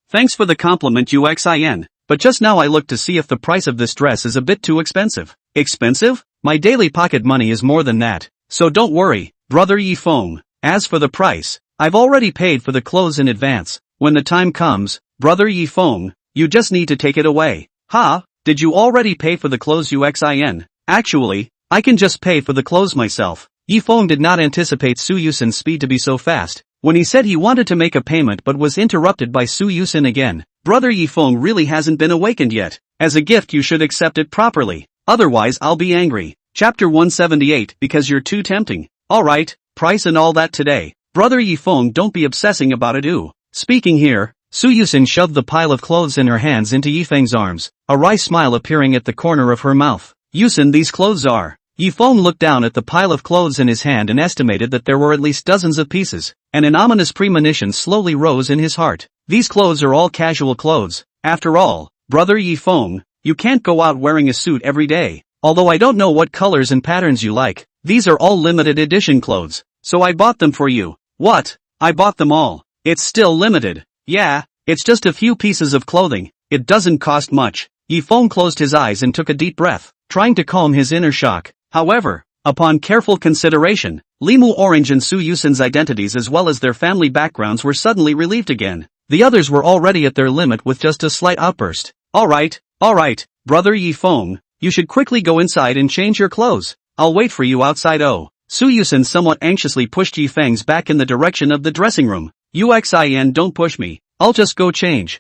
Thanks for the compliment, Yuxian. But just now I looked to see if the price of this dress is a bit too expensive. Expensive? My daily pocket money is more than that. So don't worry, brother Yifeng. As for the price, I've already paid for the clothes in advance. When the time comes, brother Yifeng, you just need to take it away. Did you already pay for the clothes, Yuxian? Actually, I can just pay for the clothes myself. Yifeng did not anticipate Su Yusen's speed to be so fast. When he said he wanted to make a payment but was interrupted by Su Yusen again. Brother Yifeng really hasn't been awakened yet. As a gift you should accept it properly. Otherwise I'll be angry. Chapter 178, because you're too tempting. Alright, price and all that today. Brother Yifeng, don't be obsessing about it. Speaking here, Su Yusen shoved the pile of clothes in her hands into Yifeng's arms, a wry smile appearing at the corner of her mouth. Yusen, these clothes are. Yifeng looked down at the pile of clothes in his hand and estimated that there were at least dozens of pieces, and an ominous premonition slowly rose in his heart. These clothes are all casual clothes. After all, brother Yifeng, you can't go out wearing a suit every day. Although I don't know what colors and patterns you like, these are all limited edition clothes, so I bought them for you. What? I bought them all. It's still limited. Yeah, it's just a few pieces of clothing. It doesn't cost much. Yifeng closed his eyes and took a deep breath, trying to calm his inner shock. However, upon careful consideration, Limu Orange and Su Yusen's identities as well as their family backgrounds were suddenly relieved again. The others were already at their limit with just a slight outburst. Alright, brother Yifeng, you should quickly go inside and change your clothes. I'll wait for you outside. Su Yusen somewhat anxiously pushed Yifeng's back in the direction of the dressing room. Yuxian, don't push me. I'll just go change.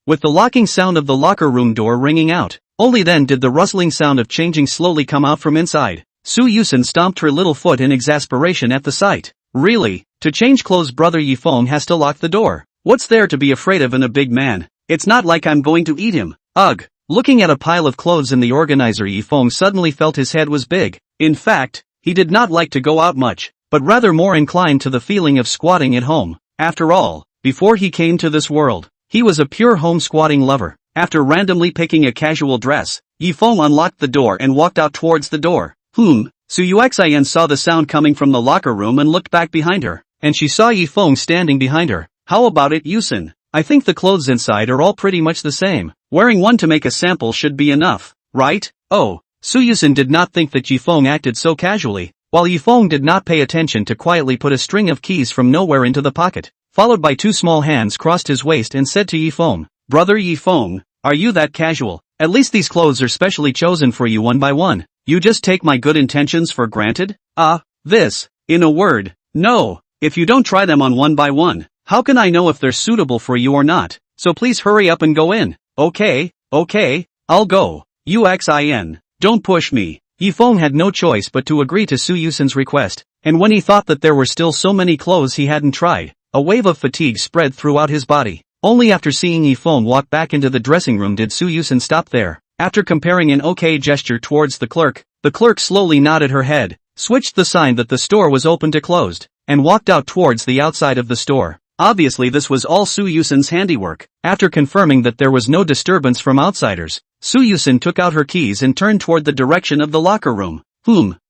With the locking sound of the locker room door ringing out, only then did the rustling sound of changing slowly come out from inside. Su Yusen stomped her little foot in exasperation at the sight. Really? To change clothes, brother Yifeng has to lock the door. What's there to be afraid of in a big man? It's not like I'm going to eat him. Ugh. Looking at a pile of clothes in the organizer, Yifeng suddenly felt his head was big. In fact, he did not like to go out much, but rather more inclined to the feeling of squatting at home. After all, before he came to this world, he was a pure home squatting lover. After randomly picking a casual dress, Yifeng unlocked the door and walked out towards the door. Su Yuxian saw the sound coming from the locker room and looked back behind her. and she saw Yifeng standing behind her. How about it, Yusen? I think the clothes inside are all pretty much the same. Wearing one to make a sample should be enough, right? Oh, Yusen did not think that Yifeng acted so casually, while Yifeng did not pay attention to quietly put a string of keys from nowhere into the pocket, followed by two small hands crossed his waist and said to Yifeng, Brother Yifeng, are you that casual? At least these clothes are specially chosen for you one by one. You just take my good intentions for granted? This, in a word, no. If you don't try them on one by one, how can I know if they're suitable for you or not? So please hurry up and go in. Okay, I'll go. Yuxin, don't push me. Yifeng had no choice but to agree to Yusen's request, and when he thought that there were still so many clothes he hadn't tried, a wave of fatigue spread throughout his body. Only after seeing Yifeng walk back into the dressing room did Yusen stop there. After comparing an okay gesture towards the clerk slowly nodded her head, switched the sign that the store was open to closed, and walked out towards the outside of the store. Obviously this was all Yusen's handiwork. After confirming that there was no disturbance from outsiders, Yusen took out her keys and turned toward the direction of the locker room.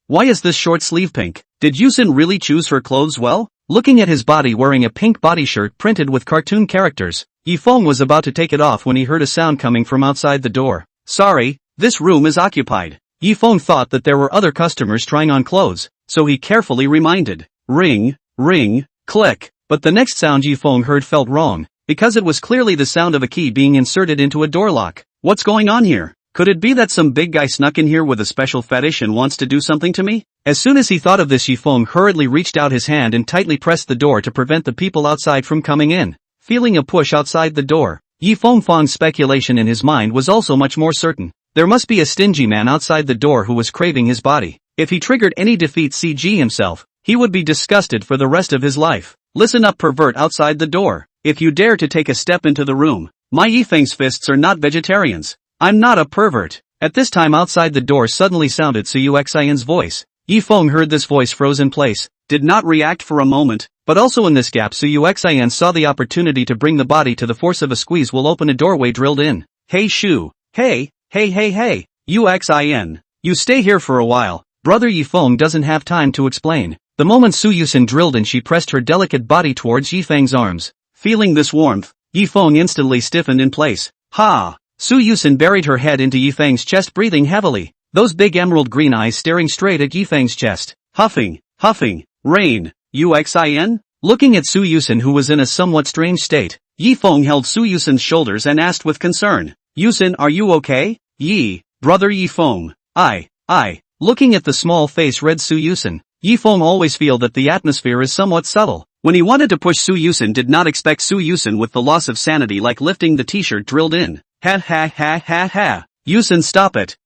Why is this short sleeve pink? Did Yusen really choose her clothes well? Looking at his body wearing a pink body shirt printed with cartoon characters, Yifeng was about to take it off when he heard a sound coming from outside the door. Sorry, this room is occupied. Yifeng thought that there were other customers trying on clothes, so he carefully reminded. Ring, click. But the next sound Yifeng heard felt wrong, because it was clearly the sound of a key being inserted into a door lock. What's going on here? Could it be that some big guy snuck in here with a special fetish and wants to do something to me? As soon as he thought of this, Yifeng hurriedly reached out his hand and tightly pressed the door to prevent the people outside from coming in. Feeling a push outside the door, Yifeng's speculation in his mind was also much more certain. There must be a stingy man outside the door who was craving his body. If he triggered any defeat CG himself, he would be disgusted for the rest of his life. Listen up, pervert outside the door. If you dare to take a step into the room, my Yifeng's fists are not vegetarians. I'm not a pervert. At this time outside the door suddenly sounded Yuxin's voice. Yifeng heard this voice froze in place, did not react for a moment, but also in this gap Yuxin saw the opportunity to bring the body to the force of a squeeze will open a doorway drilled in. Hey Shu. Hey. Yuxin. You stay here for a while. Brother Yifeng doesn't have time to explain. The moment Yusen drilled in, she pressed her delicate body towards Yifeng's arms. Feeling this warmth, Yifeng instantly stiffened in place. Ha! Yusen buried her head into Yifeng's chest, breathing heavily, those big emerald green eyes staring straight at Yifeng's chest. Huffing. Rain. Yuxin? Looking at Yusen, who was in a somewhat strange state, Yifeng held Yusen's shoulders and asked with concern. Yusen, are you okay? Brother Yifeng. I. Looking at the small face red Yusen, Yifeng always feel that the atmosphere is somewhat subtle. When he wanted to push Yusen did not expect Yusen with the loss of sanity like lifting the t-shirt drilled in. Ha. Yusen, stop it.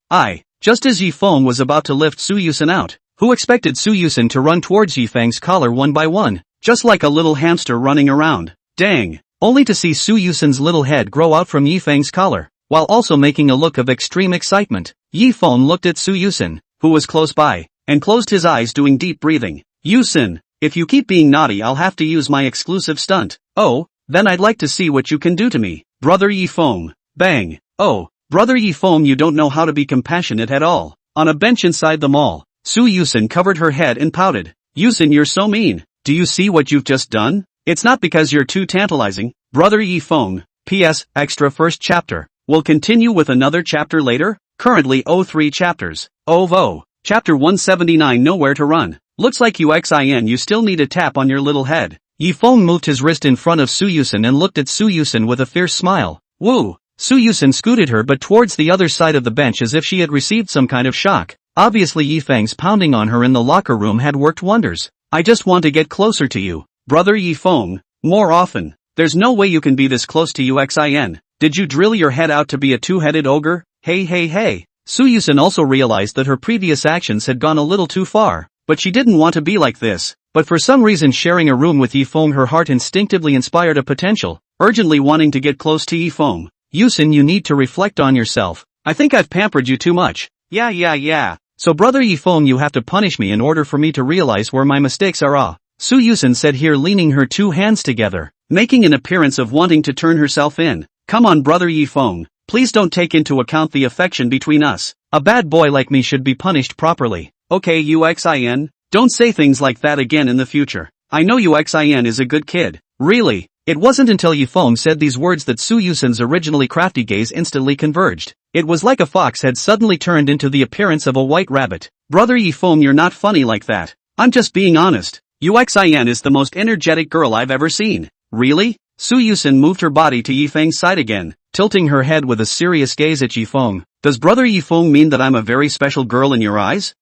Just as Yifeng was about to lift Yusen out, who expected Yusen to run towards Yifeng's collar one by one, just like a little hamster running around. Dang. Only to see Yusen's little head grow out from Yifeng's collar, while also making a look of extreme excitement. Yifeng looked at Yusen, who was close by, and closed his eyes doing deep breathing. Yusen, if you keep being naughty I'll have to use my exclusive stunt. Oh, then I'd like to see what you can do to me. Brother Yifeng. Bang. Oh, Brother Yifeng, you don't know how to be compassionate at all. On a bench inside the mall, Yusen covered her head and pouted. Yusen, you're so mean. Do you see what you've just done? It's not because you're too tantalizing, Brother Yifeng. P.S. Extra first chapter. We'll continue with another chapter later. Currently 03 chapters. OVO. Chapter 179, Nowhere to Run. Looks like Yuxin, you still need a tap on your little head. Yifeng moved his wrist in front of Yusen and looked at Yusen with a fierce smile. Woo! Yusen scooted her but towards the other side of the bench as if she had received some kind of shock. Obviously Yifeng's pounding on her in the locker room had worked wonders. I just want to get closer to you, Brother Yifeng, more often. There's no way you can be this close to Yuxin. Did you drill your head out to be a two-headed ogre? Hey. Yusen also realized that her previous actions had gone a little too far, but she didn't want to be like this. But for some reason sharing a room with Yifeng, her heart instinctively inspired a potential, urgently wanting to get close to Yifeng. Yusen, you need to reflect on yourself. I think I've pampered you too much. Yeah. So Brother Yifeng, you have to punish me in order for me to realize where my mistakes are. Yusen said here, leaning her two hands together, making an appearance of wanting to turn herself in. Come on Brother Yifeng, please don't take into account the affection between us. A bad boy like me should be punished properly. Okay Yuxin, don't say things like that again in the future. I know Yuxin is a good kid. Really? It wasn't until Yifeng said these words that Su Yusen's originally crafty gaze instantly converged. It was like a fox had suddenly turned into the appearance of a white rabbit. Brother Yifeng, you're not funny like that. I'm just being honest. Yuxin is the most energetic girl I've ever seen. Really? Su Yusen moved her body to Yifeng's side again, tilting her head with a serious gaze at Yifeng. Does Brother Yifeng mean that I'm a very special girl in your eyes?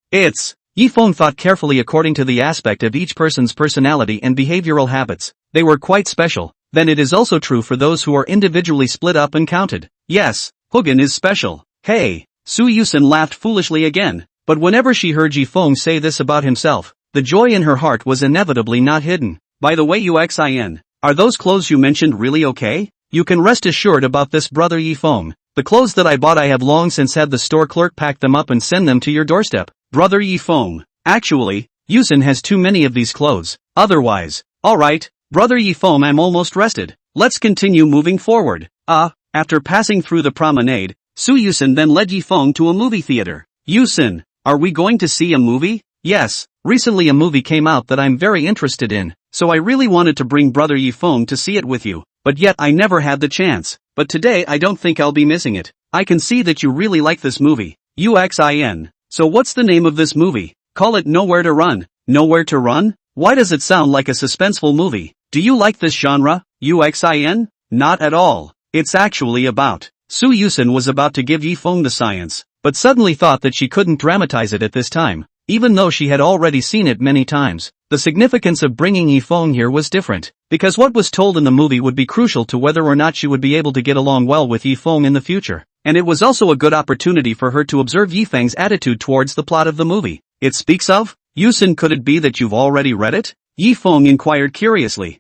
Yifeng thought carefully according to the aspect of each person's personality and behavioral habits. They were quite special. Then it is also true for those who are individually split up and counted. Yes, Hugin is special. Hey, Su Yusen laughed foolishly again. But whenever she heard Yifeng say this about himself, the joy in her heart was inevitably not hidden. By the way, Yuxin, are those clothes you mentioned really okay? You can rest assured about this, Brother Yifeng. The clothes that I bought, I have long since had the store clerk pack them up and send them to your doorstep. Brother Yifeng. Actually, Yusen has too many of these clothes. Otherwise. Alright, Brother Yifeng, I'm almost rested. Let's continue moving forward. After passing through the promenade, Su Yusen then led Yifeng to a movie theater. Yusen, are we going to see a movie? Yes, recently a movie came out that I'm very interested in, so I really wanted to bring Brother Yifeng to see it with you, but yet I never had the chance. But today I don't think I'll be missing it. I can see that you really like this movie. Yuxin. So what's the name of this movie? Call it Nowhere to Run. Nowhere to Run? Why does it sound like a suspenseful movie? Do you like this genre, Yuxin? Not at all. It's actually about. Su Yusen was about to give Yifeng the science, but suddenly thought that she couldn't dramatize it at this time. Even though she had already seen it many times, the significance of bringing Yifeng here was different, because what was told in the movie would be crucial to whether or not she would be able to get along well with Yifeng in the future. And it was also a good opportunity for her to observe Yifeng's attitude towards the plot of the movie. It speaks of? Yusen, could it be that you've already read it? Yifeng inquired curiously.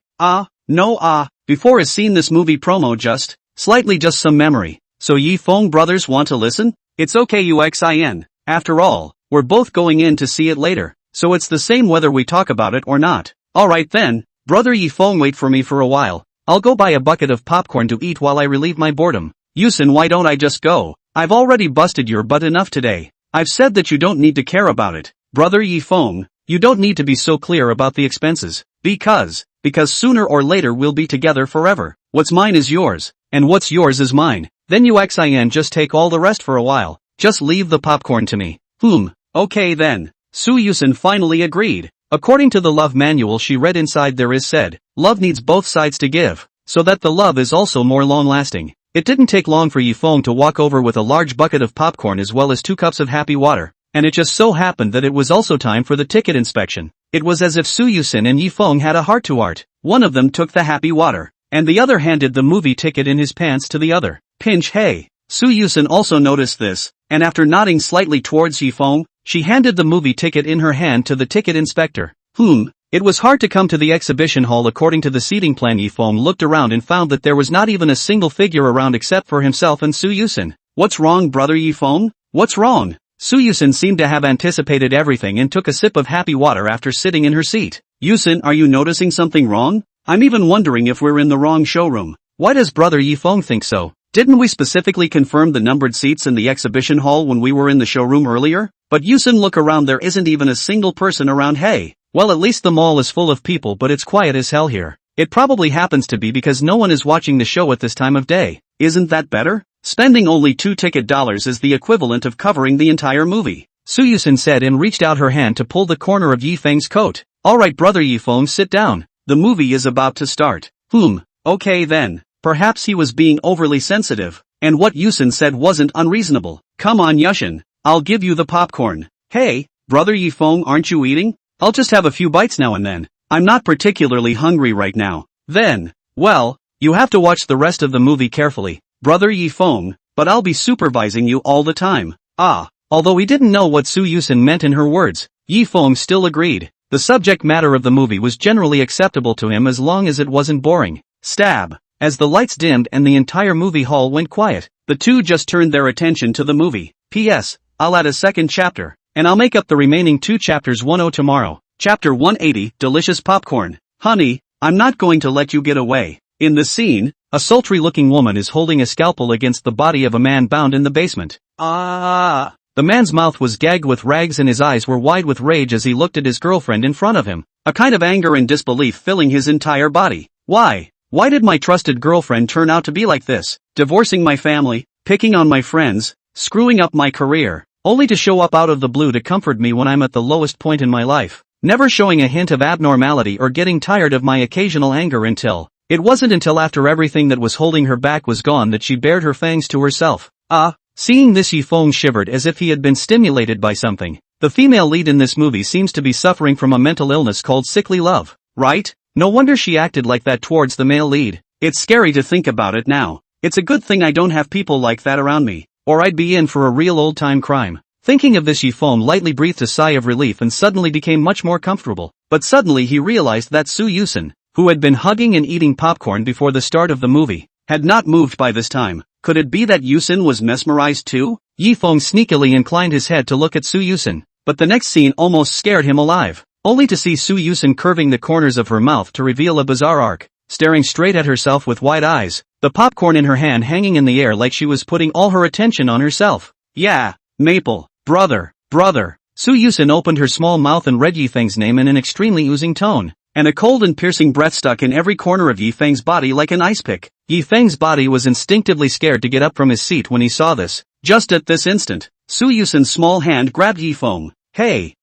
No, before has seen this movie promo just some memory. So Yifeng brothers want to listen? It's okay, Yuxin. After all, we're both going in to see it later, so it's the same whether we talk about it or not. Alright then, Brother Yifeng, wait for me for a while. I'll go buy a bucket of popcorn to eat while I relieve my boredom. Yusen, why don't I just go? I've already busted your butt enough today. I've said that you don't need to care about it. Brother Yifeng, you don't need to be so clear about the expenses. Because sooner or later we'll be together forever. What's mine is yours, and what's yours is mine. Then Yuxin, just take all the rest for a while. Just leave the popcorn to me. Okay then. Su Yusen finally agreed. According to the love manual she read inside, there is said, love needs both sides to give, so that the love is also more long-lasting. It didn't take long for Yifeng to walk over with a large bucket of popcorn as well as 2 cups of happy water, and it just so happened that it was also time for the ticket inspection. It was as if Su Yusen and Yifeng had a heart-to-heart. One of them took the happy water, and the other handed the movie ticket in his pants to the other. Pinch, hey. Su Yusen also noticed this, and after nodding slightly towards Yifeng, she handed the movie ticket in her hand to the ticket inspector. It was hard to come to the exhibition hall according to the seating plan. Yifeng looked around and found that there was not even a single figure around except for himself and Su Yusen. What's wrong, Brother Yifeng? What's wrong? Su Yusen seemed to have anticipated everything and took a sip of happy water after sitting in her seat. Yusen, are you noticing something wrong? I'm even wondering if we're in the wrong showroom. Why does Brother Yifeng think so? Didn't we specifically confirm the numbered seats in the exhibition hall when we were in the showroom earlier? But Yusen, look around, there isn't even a single person around. Hey. Well, at least the mall is full of people, but it's quiet as hell here. It probably happens to be because no one is watching the show at this time of day. Isn't that better? Spending only $2 ticket is the equivalent of covering the entire movie. Su Yusen said and reached out her hand to pull the corner of Yifeng's coat. Alright, Brother Yifeng, sit down. The movie is about to start. Okay then. Perhaps he was being overly sensitive, and what Yusen said wasn't unreasonable. Come on, Yusen. I'll give you the popcorn. Hey, Brother Yifeng, aren't you eating? I'll just have a few bites now and then. I'm not particularly hungry right now. Then, well, you have to watch the rest of the movie carefully, Brother Yifeng, but I'll be supervising you all the time. Although he didn't know what Su Yusen meant in her words, Yifeng still agreed. The subject matter of the movie was generally acceptable to him as long as it wasn't boring. Stab. As the lights dimmed and the entire movie hall went quiet, the two just turned their attention to the movie. P.S. I'll add a second chapter, and I'll make up the remaining 2 chapters 10 tomorrow. Chapter 180, Delicious Popcorn. Honey, I'm not going to let you get away. In the scene, a sultry-looking woman is holding a scalpel against the body of a man bound in the basement. The man's mouth was gagged with rags and his eyes were wide with rage as he looked at his girlfriend in front of him. a kind of anger and disbelief filling his entire body. Why? Why did my trusted girlfriend turn out to be like this? Divorcing my family, picking on my friends, screwing up my career, only to show up out of the blue to comfort me when I'm at the lowest point in my life, never showing a hint of abnormality or getting tired of my occasional anger until... It wasn't until after everything that was holding her back was gone that she bared her fangs to herself. Seeing this, Yifeng shivered as if he had been stimulated by something. The female lead in this movie seems to be suffering from a mental illness called sickly love, right? No wonder she acted like that towards the male lead. It's scary to think about it now. It's a good thing I don't have people like that around me, or I'd be in for a real old-time crime. Thinking of this, Yifeng lightly breathed a sigh of relief and suddenly became much more comfortable. But suddenly he realized that Yusen, who had been hugging and eating popcorn before the start of the movie, had not moved by this time. Could it be that Yusen was mesmerized too? Yifeng sneakily inclined his head to look at Yusen, but the next scene almost scared him alive, only to see Yusen curving the corners of her mouth to reveal a bizarre arc, staring straight at herself with wide eyes, the popcorn in her hand hanging in the air like she was putting all her attention on herself. Yeah, Maple, brother. Yusen opened her small mouth and read Yifeng's name in an extremely oozing tone. And a cold and piercing breath stuck in every corner of Yifeng's body like an ice pick. Yifeng's body was instinctively scared to get up from his seat when he saw this. Just at this instant, Yusen's small hand grabbed Yifeng. Hey,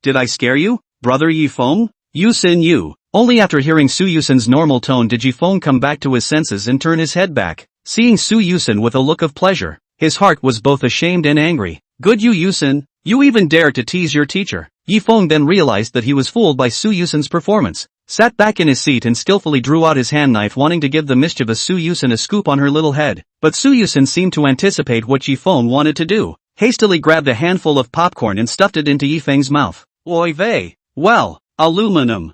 did I scare you, brother Yifeng? Yusen you. Only after hearing Yusen's normal tone did Yifeng come back to his senses and turn his head back. Seeing Yusen with a look of pleasure, his heart was both ashamed and angry. Good you, Yusen. You even dared to tease your teacher. Yifeng then realized that he was fooled by Yusen's performance, sat back in his seat and skillfully drew out his hand knife, wanting to give the mischievous Yusen a scoop on her little head. But Yusen seemed to anticipate what Yifeng wanted to do, hastily grabbed a handful of popcorn and stuffed it into Yifeng's mouth. Oy vey. Well, aluminum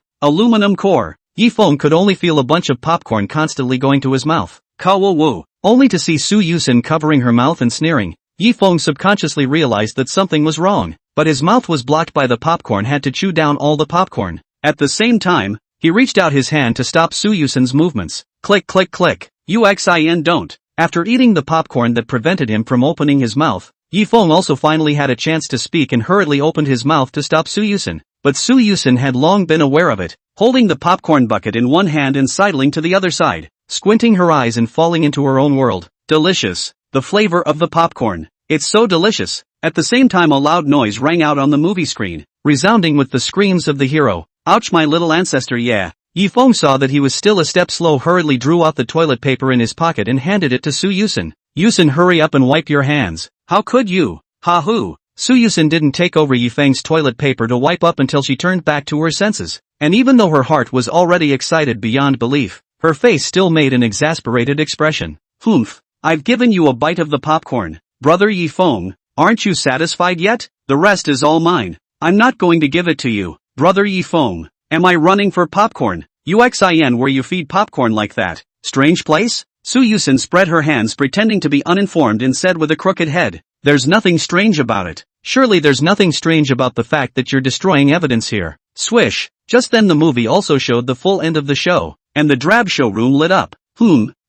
core. Yifeng could only feel a bunch of popcorn constantly going to his mouth. Kawawu. Only to see Yusen covering her mouth and sneering. Yifeng subconsciously realized that something was wrong, but his mouth was blocked by the popcorn, had to chew down all the popcorn. At the same time, he reached out his hand to stop Yusen's movements. Click click click. Yuxin don't. After eating the popcorn that prevented him from opening his mouth, Yifeng also finally had a chance to speak and hurriedly opened his mouth to stop Yusen. But Yusen had long been aware of it, holding the popcorn bucket in one hand and sidling to the other side, squinting her eyes and falling into her own world. Delicious. The flavor of the popcorn. It's so delicious. At the same time, a loud noise rang out on the movie screen, resounding with the screams of the hero. Ouch, my little ancestor, yeah. Yifeng saw that he was still a step slow, hurriedly drew out the toilet paper in his pocket and handed it to Yusen. Yusen, hurry up and wipe your hands. How could you? Ha-hoo. Yusen didn't take over Yifeng's toilet paper to wipe up until she turned back to her senses. And even though her heart was already excited beyond belief, her face still made an exasperated expression. Humph. I've given you a bite of the popcorn. Brother Yifeng, aren't you satisfied yet? The rest is all mine. I'm not going to give it to you. Brother Yifeng, am I running for popcorn? Yuxin, where you feed popcorn like that? Strange place? Yusen spread her hands, pretending to be uninformed, and said with a crooked head, there's nothing strange about it. Surely there's nothing strange about the fact that you're destroying evidence here. Swish. Just then the movie also showed the full end of the show, and the drab showroom lit up.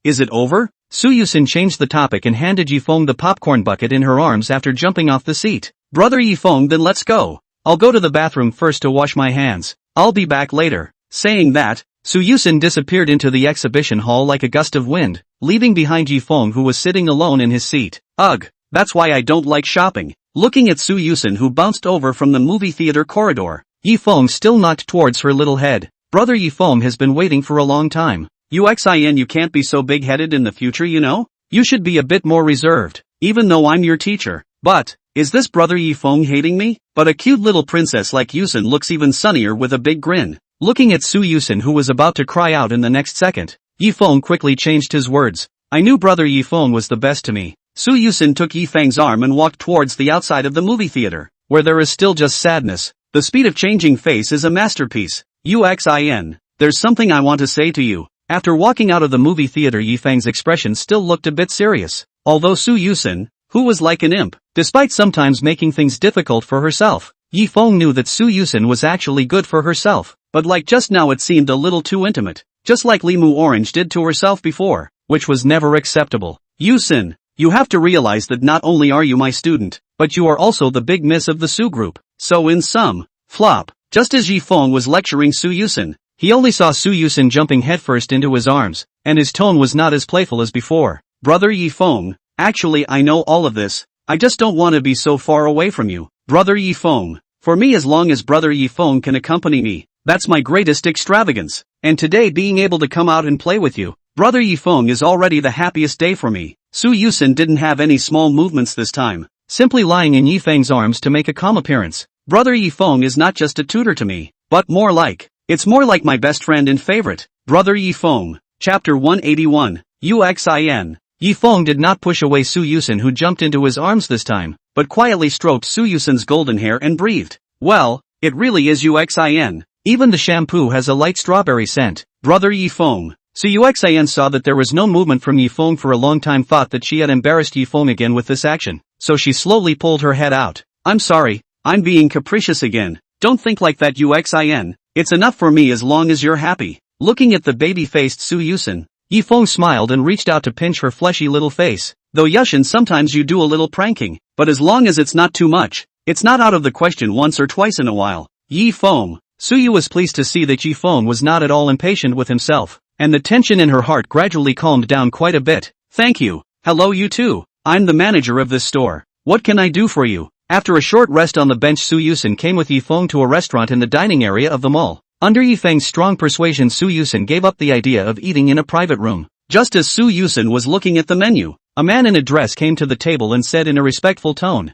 Is it over? Yusen changed the topic and handed Yifeng the popcorn bucket in her arms after jumping off the seat. Brother Yifeng, then let's go. I'll go to the bathroom first to wash my hands. I'll be back later. Saying that, Yusen disappeared into the exhibition hall like a gust of wind, leaving behind Yifeng, who was sitting alone in his seat. Ugh, that's why I don't like shopping. Looking at Yusen, who bounced over from the movie theater corridor, Yifeng still knocked towards her little head. Brother Yifeng has been waiting for a long time. Yuxin, you can't be so big-headed in the future, you know? You should be a bit more reserved, even though I'm your teacher. But, is this Brother Yifeng hating me? But a cute little princess like Yusen looks even sunnier with a big grin. Looking at Yusen, who was about to cry out in the next second, Yifeng quickly changed his words. I knew Brother Yifeng was the best to me. Yusen took Yifeng's arm and walked towards the outside of the movie theater, where there is still just sadness. The speed of changing face is a masterpiece. Yuxin, there's something I want to say to you. After walking out of the movie theater, Yifeng's expression still looked a bit serious, although Yusen, who was like an imp, despite sometimes making things difficult for herself, Yifeng knew that Yusen was actually good for herself, but like just now it seemed a little too intimate, just like Limu Orange did to herself before, which was never acceptable. Yusen, you have to realize that not only are you my student, but you are also the big miss of the Su group, so in sum, flop. Just as Yifeng was lecturing Su Yusen, he only saw Su Yusen jumping headfirst into his arms, and his tone was not as playful as before. Brother Yifeng, actually I know all of this, I just don't want to be so far away from you. Brother Yifeng, for me as long as Brother Yifeng can accompany me, that's my greatest extravagance, and today being able to come out and play with you, Brother Yifeng is already the happiest day for me. Su Yusen didn't have any small movements this time, simply lying in Yifeng's arms to make a calm appearance. Brother Yifeng is not just a tutor to me, but it's more like my best friend and favorite. Brother Yifeng, Chapter 181, Yuxin. Yifeng did not push away Su Yusen who jumped into his arms this time, but quietly stroked Su Yusen's golden hair and breathed. Well, it really is Yuxin. Even the shampoo has a light strawberry scent. Brother Yifeng. So Yuxin saw that there was no movement from Yifeng for a long time, thought that she had embarrassed Yifeng again with this action, so she slowly pulled her head out. I'm sorry, I'm being capricious again. Don't think like that Yuxin, it's enough for me as long as you're happy. Looking at the baby-faced Su Yusen, Yifeng smiled and reached out to pinch her fleshy little face. Though Yuxin sometimes you do a little pranking, but as long as it's not too much, it's not out of the question once or twice in a while. Yifeng. Suyu was pleased to see that Yifeng was not at all impatient with himself, and the tension in her heart gradually calmed down quite a bit. Thank you. Hello you too. I'm the manager of this store. What can I do for you? After a short rest on the bench, Su Yusen came with Yifeng to a restaurant in the dining area of the mall. Under Yifeng's strong persuasion, Su Yusen gave up the idea of eating in a private room. Just as Su Yusen was looking at the menu, a man in a dress came to the table and said in a respectful tone,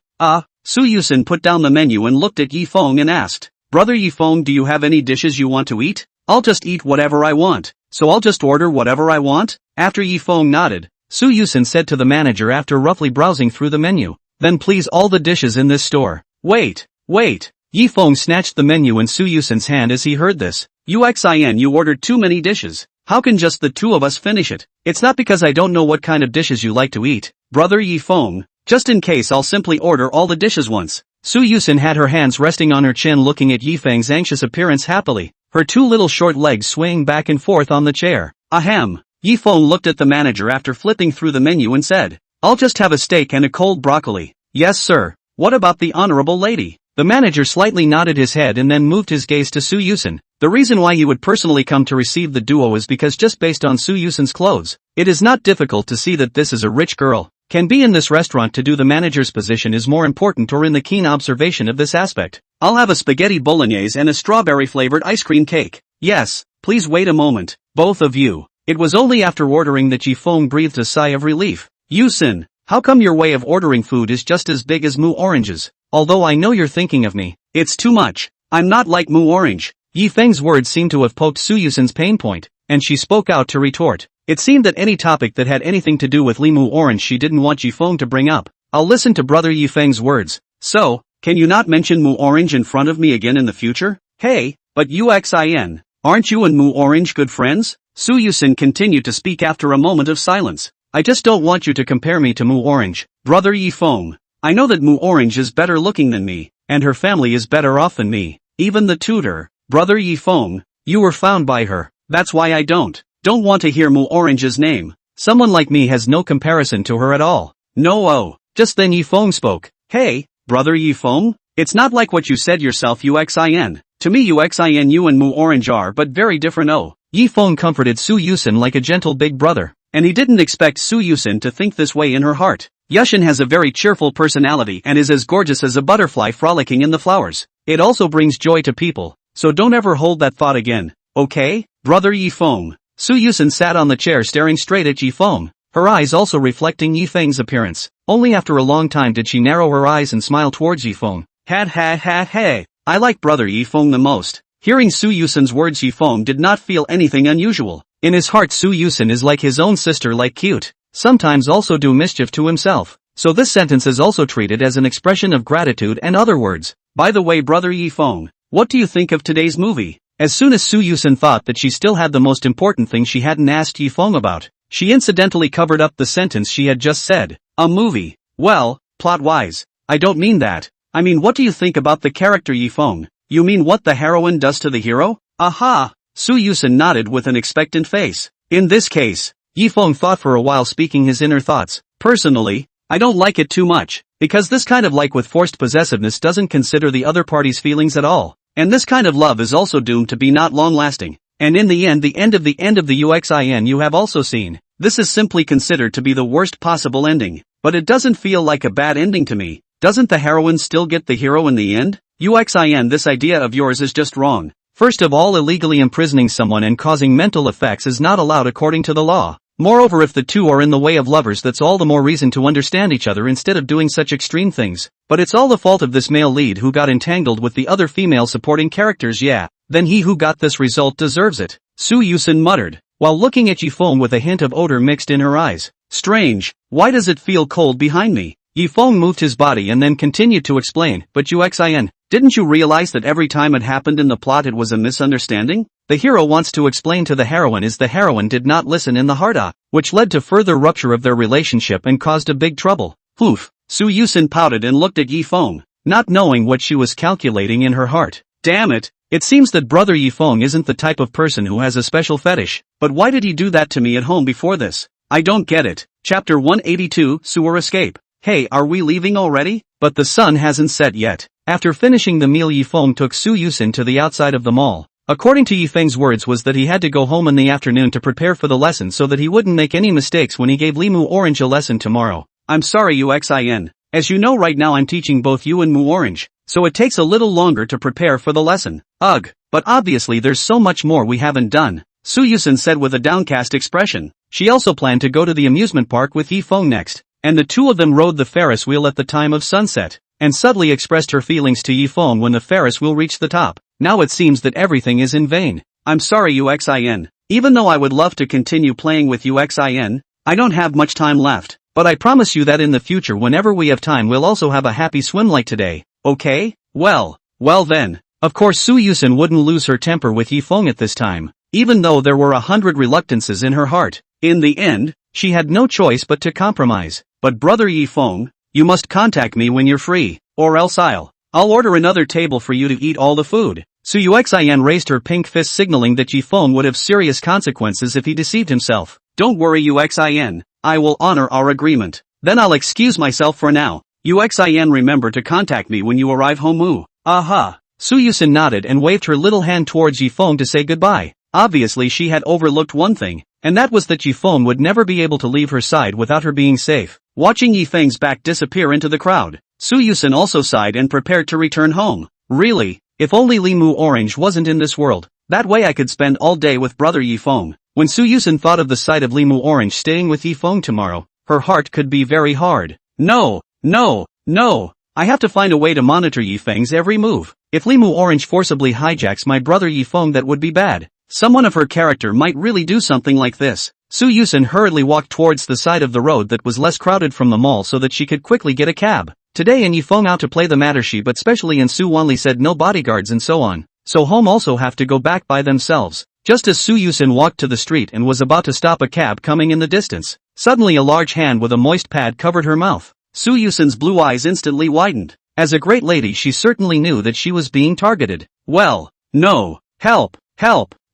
Su Yusen put down the menu and looked at Yifeng and asked, Brother Yifeng, do you have any dishes you want to eat? I'll just eat whatever I want, so I'll just order whatever I want? After Yifeng nodded, Su Yusen said to the manager after roughly browsing through the menu, then please all the dishes in this store. Wait. Yifeng snatched the menu in Su Yusen's hand as he heard this. Yuxin, you ordered too many dishes. How can just the two of us finish it? It's not because I don't know what kind of dishes you like to eat. Brother Yifeng, just in case I'll simply order all the dishes once. Su Yusen had her hands resting on her chin looking at Yifeng's anxious appearance happily, her two little short legs swaying back and forth on the chair. Ahem. Yifeng looked at the manager after flipping through the menu and said, I'll just have a steak and a cold broccoli. Yes sir. What about the honorable lady? The manager slightly nodded his head and then moved his gaze to Su Yusen. The reason why he would personally come to receive the duo is because just based on Su Yusen's clothes, it is not difficult to see that this is a rich girl. Can be in this restaurant to do the manager's position is more important, or in the keen observation of this aspect. I'll have a spaghetti bolognese and a strawberry-flavored ice cream cake. Yes, please wait a moment, both of you. It was only after ordering that Yifeng breathed a sigh of relief. Yusen, how come your way of ordering food is just as big as Moo Orange's? Although I know you're thinking of me. It's too much. I'm not like Moo Orange. Yifeng's words seemed to have poked Su Yusen's pain point, and she spoke out to retort. It seemed that any topic that had anything to do with Moo Orange she didn't want Yifeng to bring up. I'll listen to Brother Yifeng's words. So, can you not mention Moo Orange in front of me again in the future? Hey, but Yuxin, aren't you and Moo Orange good friends? Su Yusen continued to speak after a moment of silence. I just don't want you to compare me to Moo Orange. Brother Yifeng, I know that Moo Orange is better looking than me, and her family is better off than me. Even the tutor. Brother Yifeng, you were found by her. That's why I don't want to hear Moo Orange's name. Someone like me has no comparison to her at all. No. Just then Yifeng spoke. Hey, Brother Yifeng, it's not like what you said yourself Yuxin. To me Yuxin, you and Moo Orange are but very different. Yifeng comforted Su Yusen like a gentle big brother, and he didn't expect Su Yusen to think this way in her heart. Yuxin has a very cheerful personality and is as gorgeous as a butterfly frolicking in the flowers. It also brings joy to people, so don't ever hold that thought again, okay? Brother Yifeng. Su Yusen sat on the chair staring straight at Yifeng, her eyes also reflecting Yifeng's appearance. Only after a long time did she narrow her eyes and smile towards Yifeng. Ha. I like Brother Yifeng the most. Hearing Su Yusen's words, Yifeng did not feel anything unusual. In his heart Su Yusen is like his own sister, like cute, sometimes also do mischief to himself. So this sentence is also treated as an expression of gratitude and other words. By the way, Brother Yifeng, what do you think of today's movie? As soon as Su Yusen thought that she still had the most important thing she hadn't asked Yifeng about, she incidentally covered up the sentence she had just said. A movie. Well, plot-wise, I don't mean that. I mean, what do you think about the character Yifeng? You mean what the heroine does to the hero? Aha! Su Yusen nodded with an expectant face. In this case, Yifeng thought for a while, speaking his inner thoughts. Personally, I don't like it too much, because this kind of like with forced possessiveness doesn't consider the other party's feelings at all. And this kind of love is also doomed to be not long-lasting. And in the end the end of the Yuxin you have also seen. This is simply considered to be the worst possible ending. But it doesn't feel like a bad ending to me. Doesn't the heroine still get the hero in the end? Yuxin, this idea of yours is just wrong. First of all, illegally imprisoning someone and causing mental effects is not allowed according to the law. Moreover, if the two are in the way of lovers, that's all the more reason to understand each other instead of doing such extreme things. But it's all the fault of this male lead who got entangled with the other female supporting characters. Yeah, then he who got this result deserves it, Yusen muttered, while looking at Yifeng with a hint of odor mixed in her eyes. Strange, why does it feel cold behind me? Yifeng moved his body and then continued to explain, but Yuxin, didn't you realize that every time it happened in the plot it was a misunderstanding? The hero wants to explain to the heroine is the heroine did not listen in the heart, which led to further rupture of their relationship and caused a big trouble. Oof, Yusen pouted and looked at Yifeng, not knowing what she was calculating in her heart. Damn it, it seems that brother Yifeng isn't the type of person who has a special fetish, but why did he do that to me at home before this? I don't get it. Chapter 182, Sewer Escape. Hey, are we leaving already? But the sun hasn't set yet. After finishing the meal, Yifeng took Yusen to the outside of the mall. According to Yifeng's words was that he had to go home in the afternoon to prepare for the lesson so that he wouldn't make any mistakes when he gave Limu Orange a lesson tomorrow. I'm sorry Yuxin. As you know right now I'm teaching both you and Mu Orange, so it takes a little longer to prepare for the lesson. Ugh, but obviously there's so much more we haven't done, Yusen said with a downcast expression. She also planned to go to the amusement park with Yifeng next, and the two of them rode the Ferris wheel at the time of sunset, and subtly expressed her feelings to Yifeng when the Ferris wheel reached the top. Now it seems that everything is in vain. I'm sorry Yuxin. Even though I would love to continue playing with Yuxin, I don't have much time left, but I promise you that in the future whenever we have time we'll also have a happy swim like today, okay? Well then. Of course Yusen wouldn't lose her temper with Yifeng at this time, even though there were 100 reluctances in her heart. In the end, she had no choice but to compromise. But brother Yifeng, you must contact me when you're free, or else I'll order another table for you to eat all the food. Yuxin raised her pink fist signaling that Yifeng would have serious consequences if he deceived himself. Don't worry Yuxin, I will honor our agreement. Then I'll excuse myself for now. Yuxin, remember to contact me when you arrive home. Aha. Yusen nodded and waved her little hand towards Yifeng to say goodbye. Obviously she had overlooked one thing, and that was that Yifeng would never be able to leave her side without her being safe. Watching Yifeng's back disappear into the crowd, Yusen also sighed and prepared to return home. Really, if only Limu Orange wasn't in this world, that way I could spend all day with brother Yifeng. When Yusen thought of the sight of Limu Orange staying with Yifeng tomorrow, her heart could be very hard. No, I have to find a way to monitor Yifeng's every move. If Limu Orange forcibly hijacks my brother Yifeng, that would be bad. Someone of her character might really do something like this. Yusen hurriedly walked towards the side of the road that was less crowded from the mall so that she could quickly get a cab. Today in Yifeng out to play the Matershi, but especially in Suani said no bodyguards and so on. So home also have to go back by themselves. Just as Yusen walked to the street and was about to stop a cab coming in the distance, suddenly a large hand with a moist pad covered her mouth. Yusen's blue eyes instantly widened. As a great lady she certainly knew that she was being targeted. Well, no, help,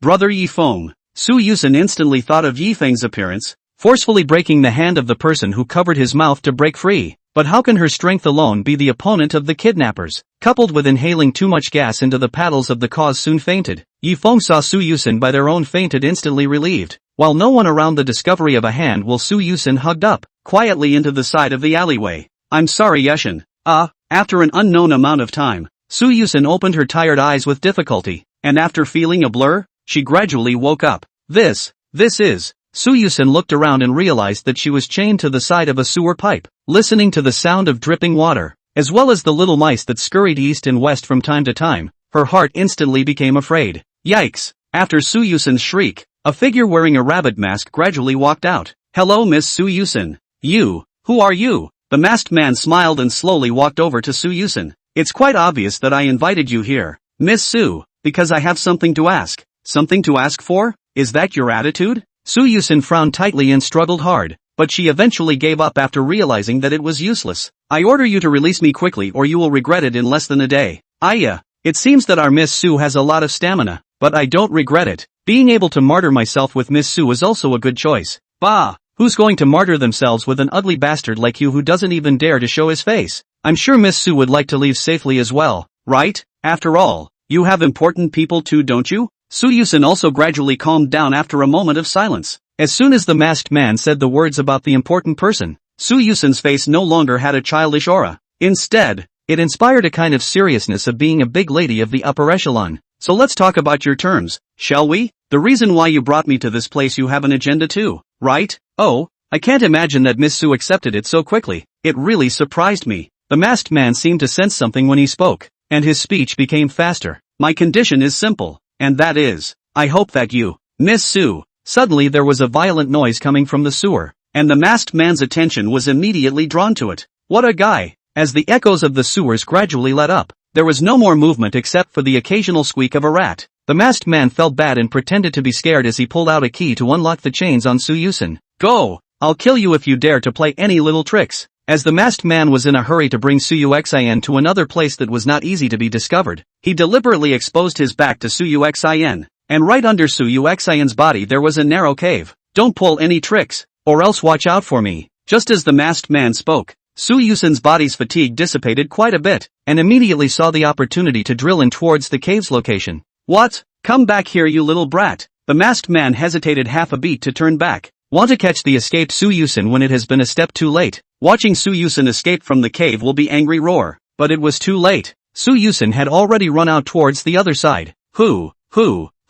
brother Yifeng. Yusen instantly thought of Yifeng's appearance, forcefully breaking the hand of the person who covered his mouth to break free. But how can her strength alone be the opponent of the kidnappers? Coupled with inhaling too much gas into the paddles of the cause soon fainted. Yifeng saw Yusen by their own fainted instantly relieved. While no one around the discovery of a hand will Yusen hugged up, quietly into the side of the alleyway. I'm sorry Yusen. After an unknown amount of time, Yusen opened her tired eyes with difficulty, and after feeling a blur, she gradually woke up. This is. Yusen looked around and realized that she was chained to the side of a sewer pipe, listening to the sound of dripping water, as well as the little mice that scurried east and west from time to time. Her heart instantly became afraid. Yikes! After Yusen's shriek, a figure wearing a rabbit mask gradually walked out. Hello Miss Yusen. Who are you? The masked man smiled and slowly walked over to Yusen. It's quite obvious that I invited you here, Miss Su, because I have something to ask. Something to ask for? Is that your attitude? Yusen frowned tightly and struggled hard, but she eventually gave up after realizing that it was useless. I order you to release me quickly or you will regret it in less than a day. It seems that our Miss Su has a lot of stamina, but I don't regret it. Being able to martyr myself with Miss Su is also a good choice. Bah! Who's going to martyr themselves with an ugly bastard like you who doesn't even dare to show his face? I'm sure Miss Su would like to leave safely as well, right? After all, You have important people too, don't you? Yusen also gradually calmed down after a moment of silence. As soon as the masked man said the words about the important person, Yusen's face no longer had a childish aura. Instead, it inspired a kind of seriousness of being a big lady of the upper echelon. So let's talk about your terms, shall we? The reason why you brought me to this place, you have an agenda too, right? Oh, I can't imagine that Miss Su accepted it so quickly. It really surprised me. The masked man seemed to sense something when he spoke, and his speech became faster. My condition is simple, and that is, I hope that you, Miss Su. Suddenly there was a violent noise coming from the sewer, and the masked man's attention was immediately drawn to it. What a guy! As the echoes of the sewers gradually let up, there was no more movement except for the occasional squeak of a rat. The masked man felt bad and pretended to be scared as he pulled out a key to unlock the chains on Yusen. Go! I'll kill you if you dare to play any little tricks. As the masked man was in a hurry to bring Yuxin to another place that was not easy to be discovered, he deliberately exposed his back to Yuxin, and right under Yuxin's body there was a narrow cave. Don't pull any tricks, or else watch out for me. Just as the masked man spoke, Yusen's body's fatigue dissipated quite a bit, and immediately saw the opportunity to drill in towards the cave's location. What? Come back here, you little brat. The masked man hesitated half a beat to turn back. Want to catch the escaped Yusen when it has been a step too late. Watching Yusen escape from the cave will be angry roar. But it was too late. Yusen had already run out towards the other side. Who?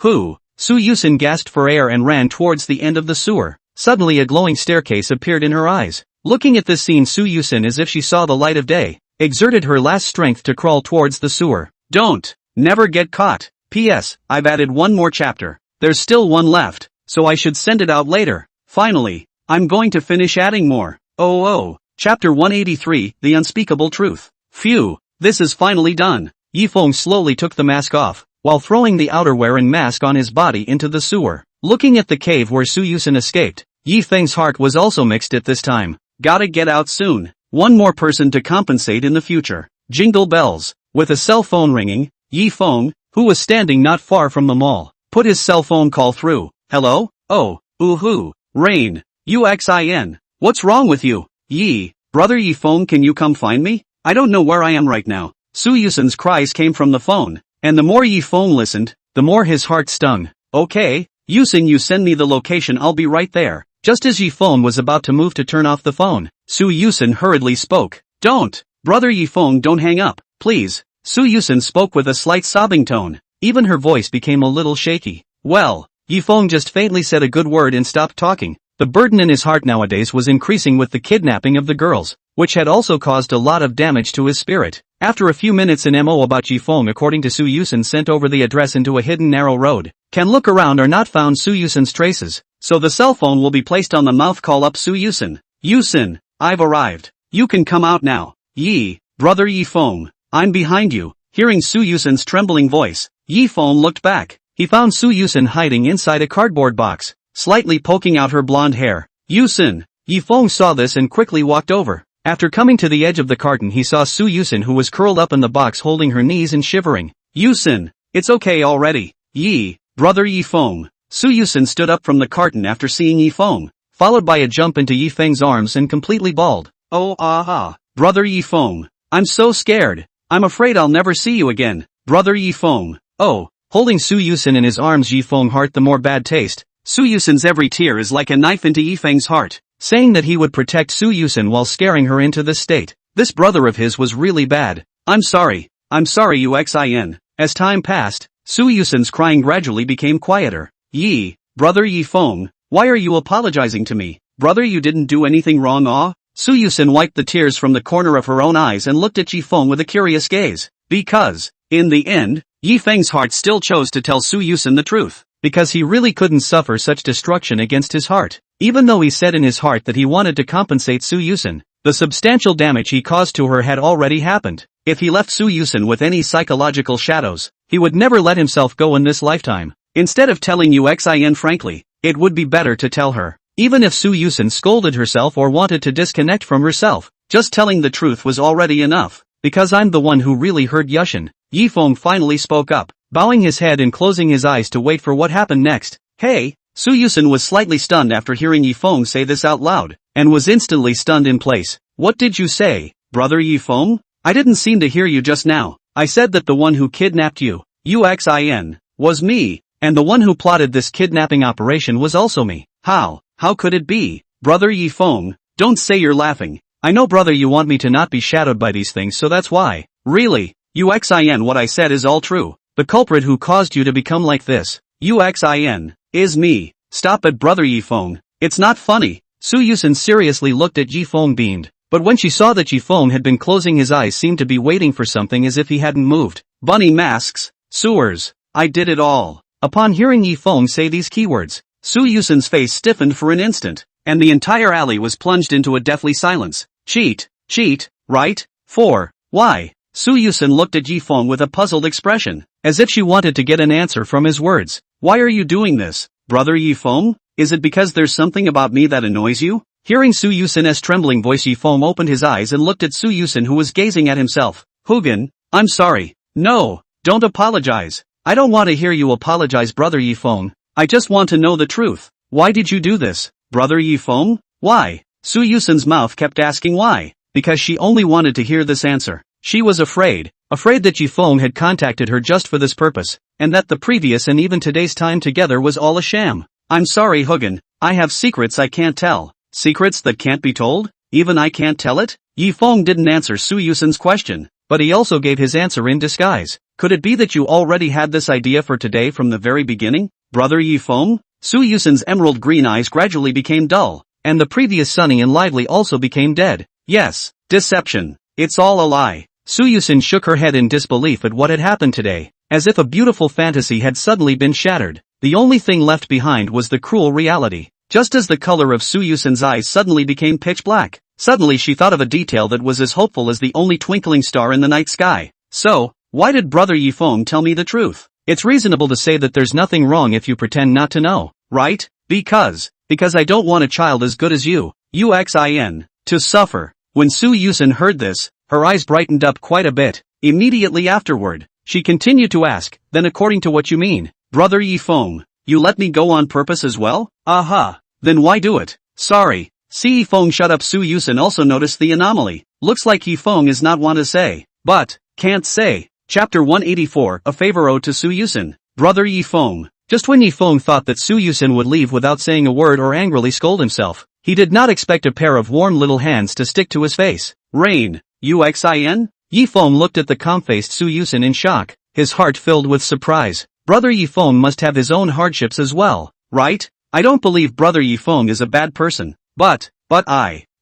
Yusen gasped for air and ran towards the end of the sewer. Suddenly a glowing staircase appeared in her eyes. Looking at this scene, Yusen, as if she saw the light of day, exerted her last strength to crawl towards the sewer. Don't! Never get caught. P.S. I've added one more chapter. There's still one left, so I should send it out later. Finally, I'm going to finish adding more. Oh. Chapter 183, The Unspeakable Truth. Phew, this is finally done. Yifeng slowly took the mask off, while throwing the outerwear and mask on his body into the sewer. Looking at the cave where Yusen escaped, Yifeng's heart was also mixed at this time. Gotta get out soon. One more person to compensate in the future. Jingle bells. With a cell phone ringing, Yifeng, who was standing not far from the mall, put his cell phone call through. Hello? Oh, ooh-hoo. Rain. Yuxin. What's wrong with you? Brother Yifeng, can you come find me? I don't know where I am right now. Yusen's cries came from the phone, and the more Yifeng listened, the more his heart stung. Okay, Yusen, you send me the location, I'll be right there. Just as Yifeng was about to move to turn off the phone, Yusen hurriedly spoke. Don't! Brother Yifeng, don't hang up, please. Yusen spoke with a slight sobbing tone. Even her voice became a little shaky. Well, Yifeng just faintly said a good word and stopped talking. The burden in his heart nowadays was increasing with the kidnapping of the girls, which had also caused a lot of damage to his spirit. After a few minutes, an MO about Yifeng according to Yusen sent over the address into a hidden narrow road. Can look around or not found Yusen's traces, so the cell phone will be placed on the mouth. Call up Yusen. Yusen, I've arrived. You can come out now. Brother Yifeng, I'm behind you. Hearing Yusen's trembling voice, Yifeng looked back. He found Yusen hiding inside a cardboard box, slightly poking out her blonde hair. Yusen! Yifeng saw this and quickly walked over. After coming to the edge of the carton, he saw Yusen, who was curled up in the box holding her knees and shivering. Yusen! It's okay already. Brother Yifeng. Yusen stood up from the carton after seeing Yifeng, followed by a jump into Yifeng's arms and completely bawled. Oh Brother Yifeng. I'm so scared. I'm afraid I'll never see you again. Brother Yifeng. Oh. Holding Yusen in his arms, Yifeng heart the more bad taste. Yusen's every tear is like a knife into Yifeng's heart, saying that he would protect Yusen while scaring her into this state. This brother of his was really bad. I'm sorry Yuxin. As time passed, Yusen's crying gradually became quieter. Brother Yifeng, why are you apologizing to me? Brother, you didn't do anything wrong. Yusen wiped the tears from the corner of her own eyes and looked at Yifeng with a curious gaze. Because, in the end, Yifeng's heart still chose to tell Yusen the truth, because he really couldn't suffer such destruction against his heart. Even though he said in his heart that he wanted to compensate Yusen, the substantial damage he caused to her had already happened. If he left Yusen with any psychological shadows, he would never let himself go in this lifetime. Instead of telling Yuxin frankly, it would be better to tell her. Even if Yusen scolded herself or wanted to disconnect from herself, just telling the truth was already enough. Because I'm the one who really hurt Yuxin. Yifeng finally spoke up, bowing his head and closing his eyes to wait for what happened next. Hey! Yusen was slightly stunned after hearing Yifeng say this out loud, and was instantly stunned in place. What did you say, Brother Yifeng? I didn't seem to hear you just now. I said that the one who kidnapped you, Yuxin, was me, and the one who plotted this kidnapping operation was also me. How could it be? Brother Yifeng, don't say you're laughing. I know brother you want me to not be shadowed by these things so that's why. Really? Yuxin, what I said is all true. The culprit who caused you to become like this, Yuxin, is me. Stop it brother Yifeng, it's not funny. Yusen seriously looked at Yifeng beamed, but when she saw that Yifeng had been closing his eyes seemed to be waiting for something as if he hadn't moved. Bunny masks, sewers, I did it all. Upon hearing Yifeng say these keywords, Yusen's face stiffened for an instant, and the entire alley was plunged into a deathly silence. Cheat, right? Why? Yusen looked at Yifeng with a puzzled expression, as if she wanted to get an answer from his words. Why are you doing this, brother Yifeng? Is it because there's something about me that annoys you? Hearing Yusen's trembling voice, Yifeng opened his eyes and looked at Yusen who was gazing at himself. Hugen, I'm sorry. No, don't apologize. I don't want to hear you apologize brother Yifeng. I just want to know the truth. Why did you do this, brother Yifeng? Why? Yusen's mouth kept asking why, because she only wanted to hear this answer. She was afraid that Yifeng had contacted her just for this purpose, and that the previous and even today's time together was all a sham. I'm sorry Hugen, I have secrets I can't tell. Secrets that can't be told? Even I can't tell it? Yifeng didn't answer Yusen's question, but he also gave his answer in disguise. Could it be that you already had this idea for today from the very beginning, brother Yifeng? Yusen's emerald green eyes gradually became dull, and the previous sunny and lively also became dead. Yes, deception. It's all a lie. Yusen shook her head in disbelief at what had happened today, as if a beautiful fantasy had suddenly been shattered. The only thing left behind was the cruel reality. Just as the color of Yusen's eyes suddenly became pitch black, suddenly she thought of a detail that was as hopeful as the only twinkling star in the night sky. So, why did brother Yifeng tell me the truth? It's reasonable to say that there's nothing wrong if you pretend not to know, right? Because I don't want a child as good as you, Yuxin, to suffer. When Yusen heard this, her eyes brightened up quite a bit. Immediately afterward, she continued to ask, then according to what you mean, brother Yifeng, you let me go on purpose as well? Aha. Then why do it? Sorry. See Yifeng shut up. Yusen also noticed the anomaly. Looks like Yifeng is not want to say, but, can't say. Chapter 184, a favor owed to Yusen. Brother Yifeng. Just when Yifeng thought that Yusen would leave without saying a word or angrily scold himself, he did not expect a pair of warm little hands to stick to his face. Rain. Yuxin? Yifeng looked at the calm-faced Yusen in shock, his heart filled with surprise. Brother Yifeng must have his own hardships as well, right? I don't believe brother Yifeng is a bad person, but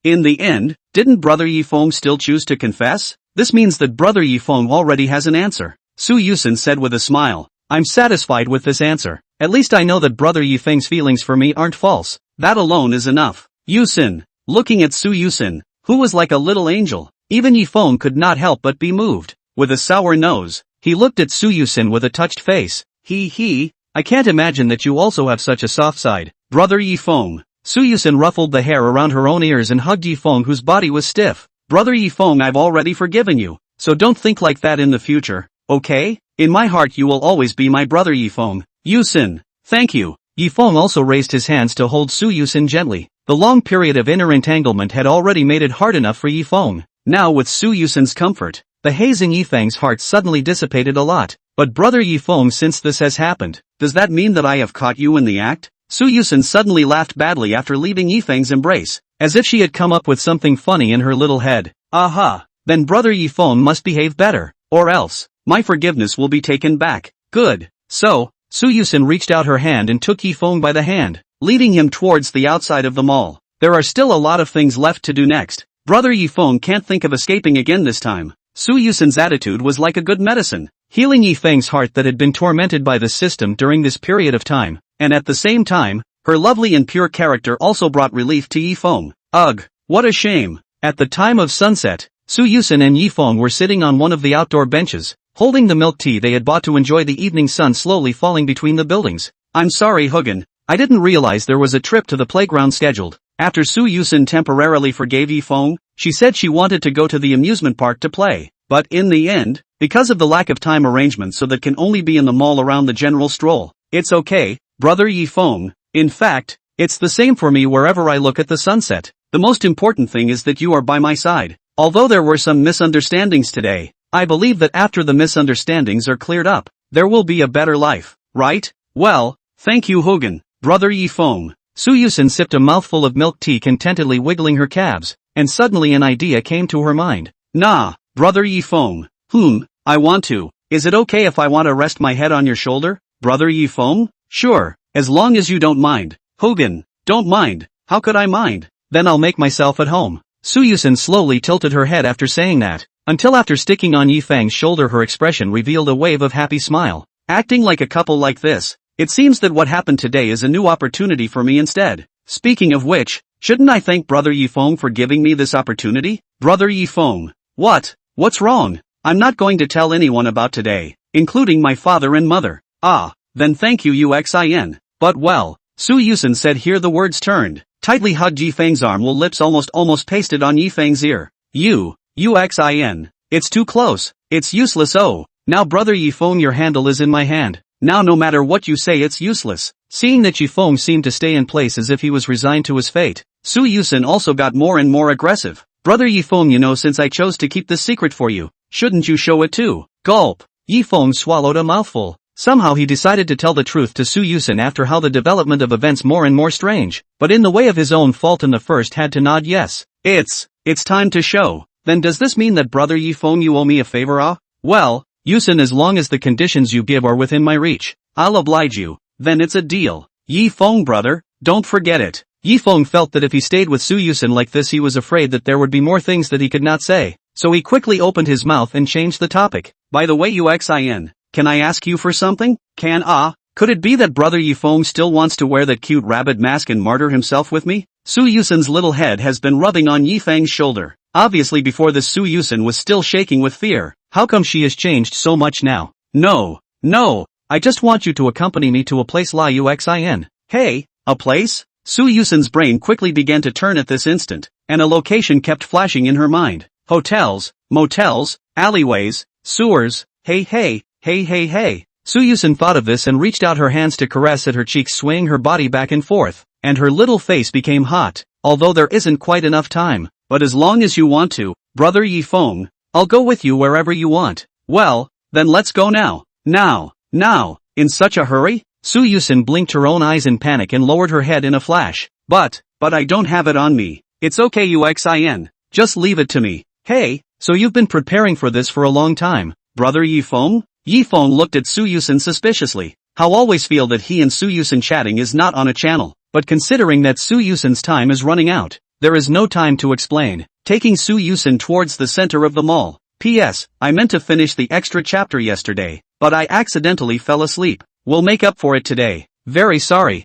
in the end, didn't brother Yifeng still choose to confess? This means that brother Yifeng already has an answer. Yusen said with a smile. I'm satisfied with this answer. At least I know that brother Yifeng's feelings for me aren't false. That alone is enough. Yusen, looking at Yusen, who was like a little angel, even Yifeng could not help but be moved. With a sour nose, he looked at Yusen with a touched face. I can't imagine that you also have such a soft side, brother Yifeng. Yusen ruffled the hair around her own ears and hugged Yifeng whose body was stiff. Brother Yifeng, I've already forgiven you, so don't think like that in the future, okay? In my heart you will always be my brother Yifeng. Yusen, thank you. Yifeng also raised his hands to hold Yusen gently. The long period of inner entanglement had already made it hard enough for Yifeng. Now with Yusen's comfort, the haze in Yifeng's heart suddenly dissipated a lot. But brother Yifeng, since this has happened, does that mean that I have caught you in the act? Yusen suddenly laughed badly after leaving Yifeng's embrace, as if she had come up with something funny in her little head. Aha, then brother Yifeng must behave better, or else, my forgiveness will be taken back. Good. So, Yusen reached out her hand and took Yifeng by the hand, leading him towards the outside of the mall. There are still a lot of things left to do next. Brother Yifeng can't think of escaping again this time. Yusen's attitude was like a good medicine, healing Yifeng's heart that had been tormented by the system during this period of time, and at the same time, her lovely and pure character also brought relief to Yifeng. Ugh, what a shame. At the time of sunset, Yusen and Yifeng were sitting on one of the outdoor benches, holding the milk tea they had bought to enjoy the evening sun slowly falling between the buildings. I'm sorry Hugen, I didn't realize there was a trip to the playground scheduled. After Yusen temporarily forgave Yifeng, she said she wanted to go to the amusement park to play, but in the end, because of the lack of time arrangement so that can only be in the mall around the general stroll. It's okay, brother Yifeng. In fact, it's the same for me wherever I look at the sunset. The most important thing is that you are by my side. Although there were some misunderstandings today, I believe that after the misunderstandings are cleared up, there will be a better life, right? Well, thank you Hogan, brother Yifeng. Su Yusen sipped a mouthful of milk tea contentedly wiggling her calves, and suddenly an idea came to her mind. Nah, brother Yifeng. I want to. Is it okay if I want to rest my head on your shoulder, brother Yifeng? Sure, as long as you don't mind. Hogan, don't mind. How could I mind? Then I'll make myself at home. Su Yusen slowly tilted her head after saying that, until after sticking on Yifeng's shoulder her expression revealed a wave of happy smile. Acting like a couple like this, it seems that what happened today is a new opportunity for me instead. Speaking of which, shouldn't I thank brother Yifeng for giving me this opportunity? Brother Yifeng. What's wrong? I'm not going to tell anyone about today, including my father and mother. Ah, then thank you Yuxin. But well, Su Yusen said here the words turned, tightly hugged Yifeng's arm while lips almost pasted on Yifeng's ear. Yuxin. It's too close. It's useless now brother Yifeng your handle is in my hand. Now no matter what you say it's useless. Seeing that Yifeng seemed to stay in place as if he was resigned to his fate, Su Yusen also got more and more aggressive. Brother Yifeng since I chose to keep this secret for you, shouldn't you show it too? Gulp. Yifeng swallowed a mouthful. Somehow he decided to tell the truth to Su Yusen after how the development of events more and more strange, but in the way of his own fault in the first had to nod yes. It's time to show. Then does this mean that brother Yifeng you owe me a favor Well, Yusen as long as the conditions you give are within my reach, I'll oblige you, then it's a deal. Yifeng brother, don't forget it. Yifeng felt that if he stayed with Su Yusen like this he was afraid that there would be more things that he could not say, so he quickly opened his mouth and changed the topic. By the way Yuxin, can I ask you for something? Could it be that brother Yifeng still wants to wear that cute rabbit mask and martyr himself with me? Su Yusen's little head has been rubbing on Yifeng's shoulder. Obviously before this Su Yusen was still shaking with fear. How come she has changed so much now? No, I just want you to accompany me to a place la Yuxin. Hey, a place? Su Yusen's brain quickly began to turn at this instant, and a location kept flashing in her mind. Hotels, motels, alleyways, sewers, hey. Su Yusen thought of this and reached out her hands to caress at her cheeks swaying her body back and forth, and her little face became hot, although there isn't quite enough time. But as long as you want to, brother Yifeng, I'll go with you wherever you want. Well, then let's go now. Now, in such a hurry? Su Yusen blinked her own eyes in panic and lowered her head in a flash. But I don't have it on me. It's okay Yuxin, just leave it to me. Hey, so you've been preparing for this for a long time, brother Yifeng? Yifeng looked at Su Yusen suspiciously. How always feel that he and Su Yusen chatting is not on a channel, but considering that Su Yusen's time is running out, there is no time to explain. Taking Su Yusen towards the center of the mall. P.S. I meant to finish the extra chapter yesterday, but I accidentally fell asleep. We'll make up for it today. Very sorry.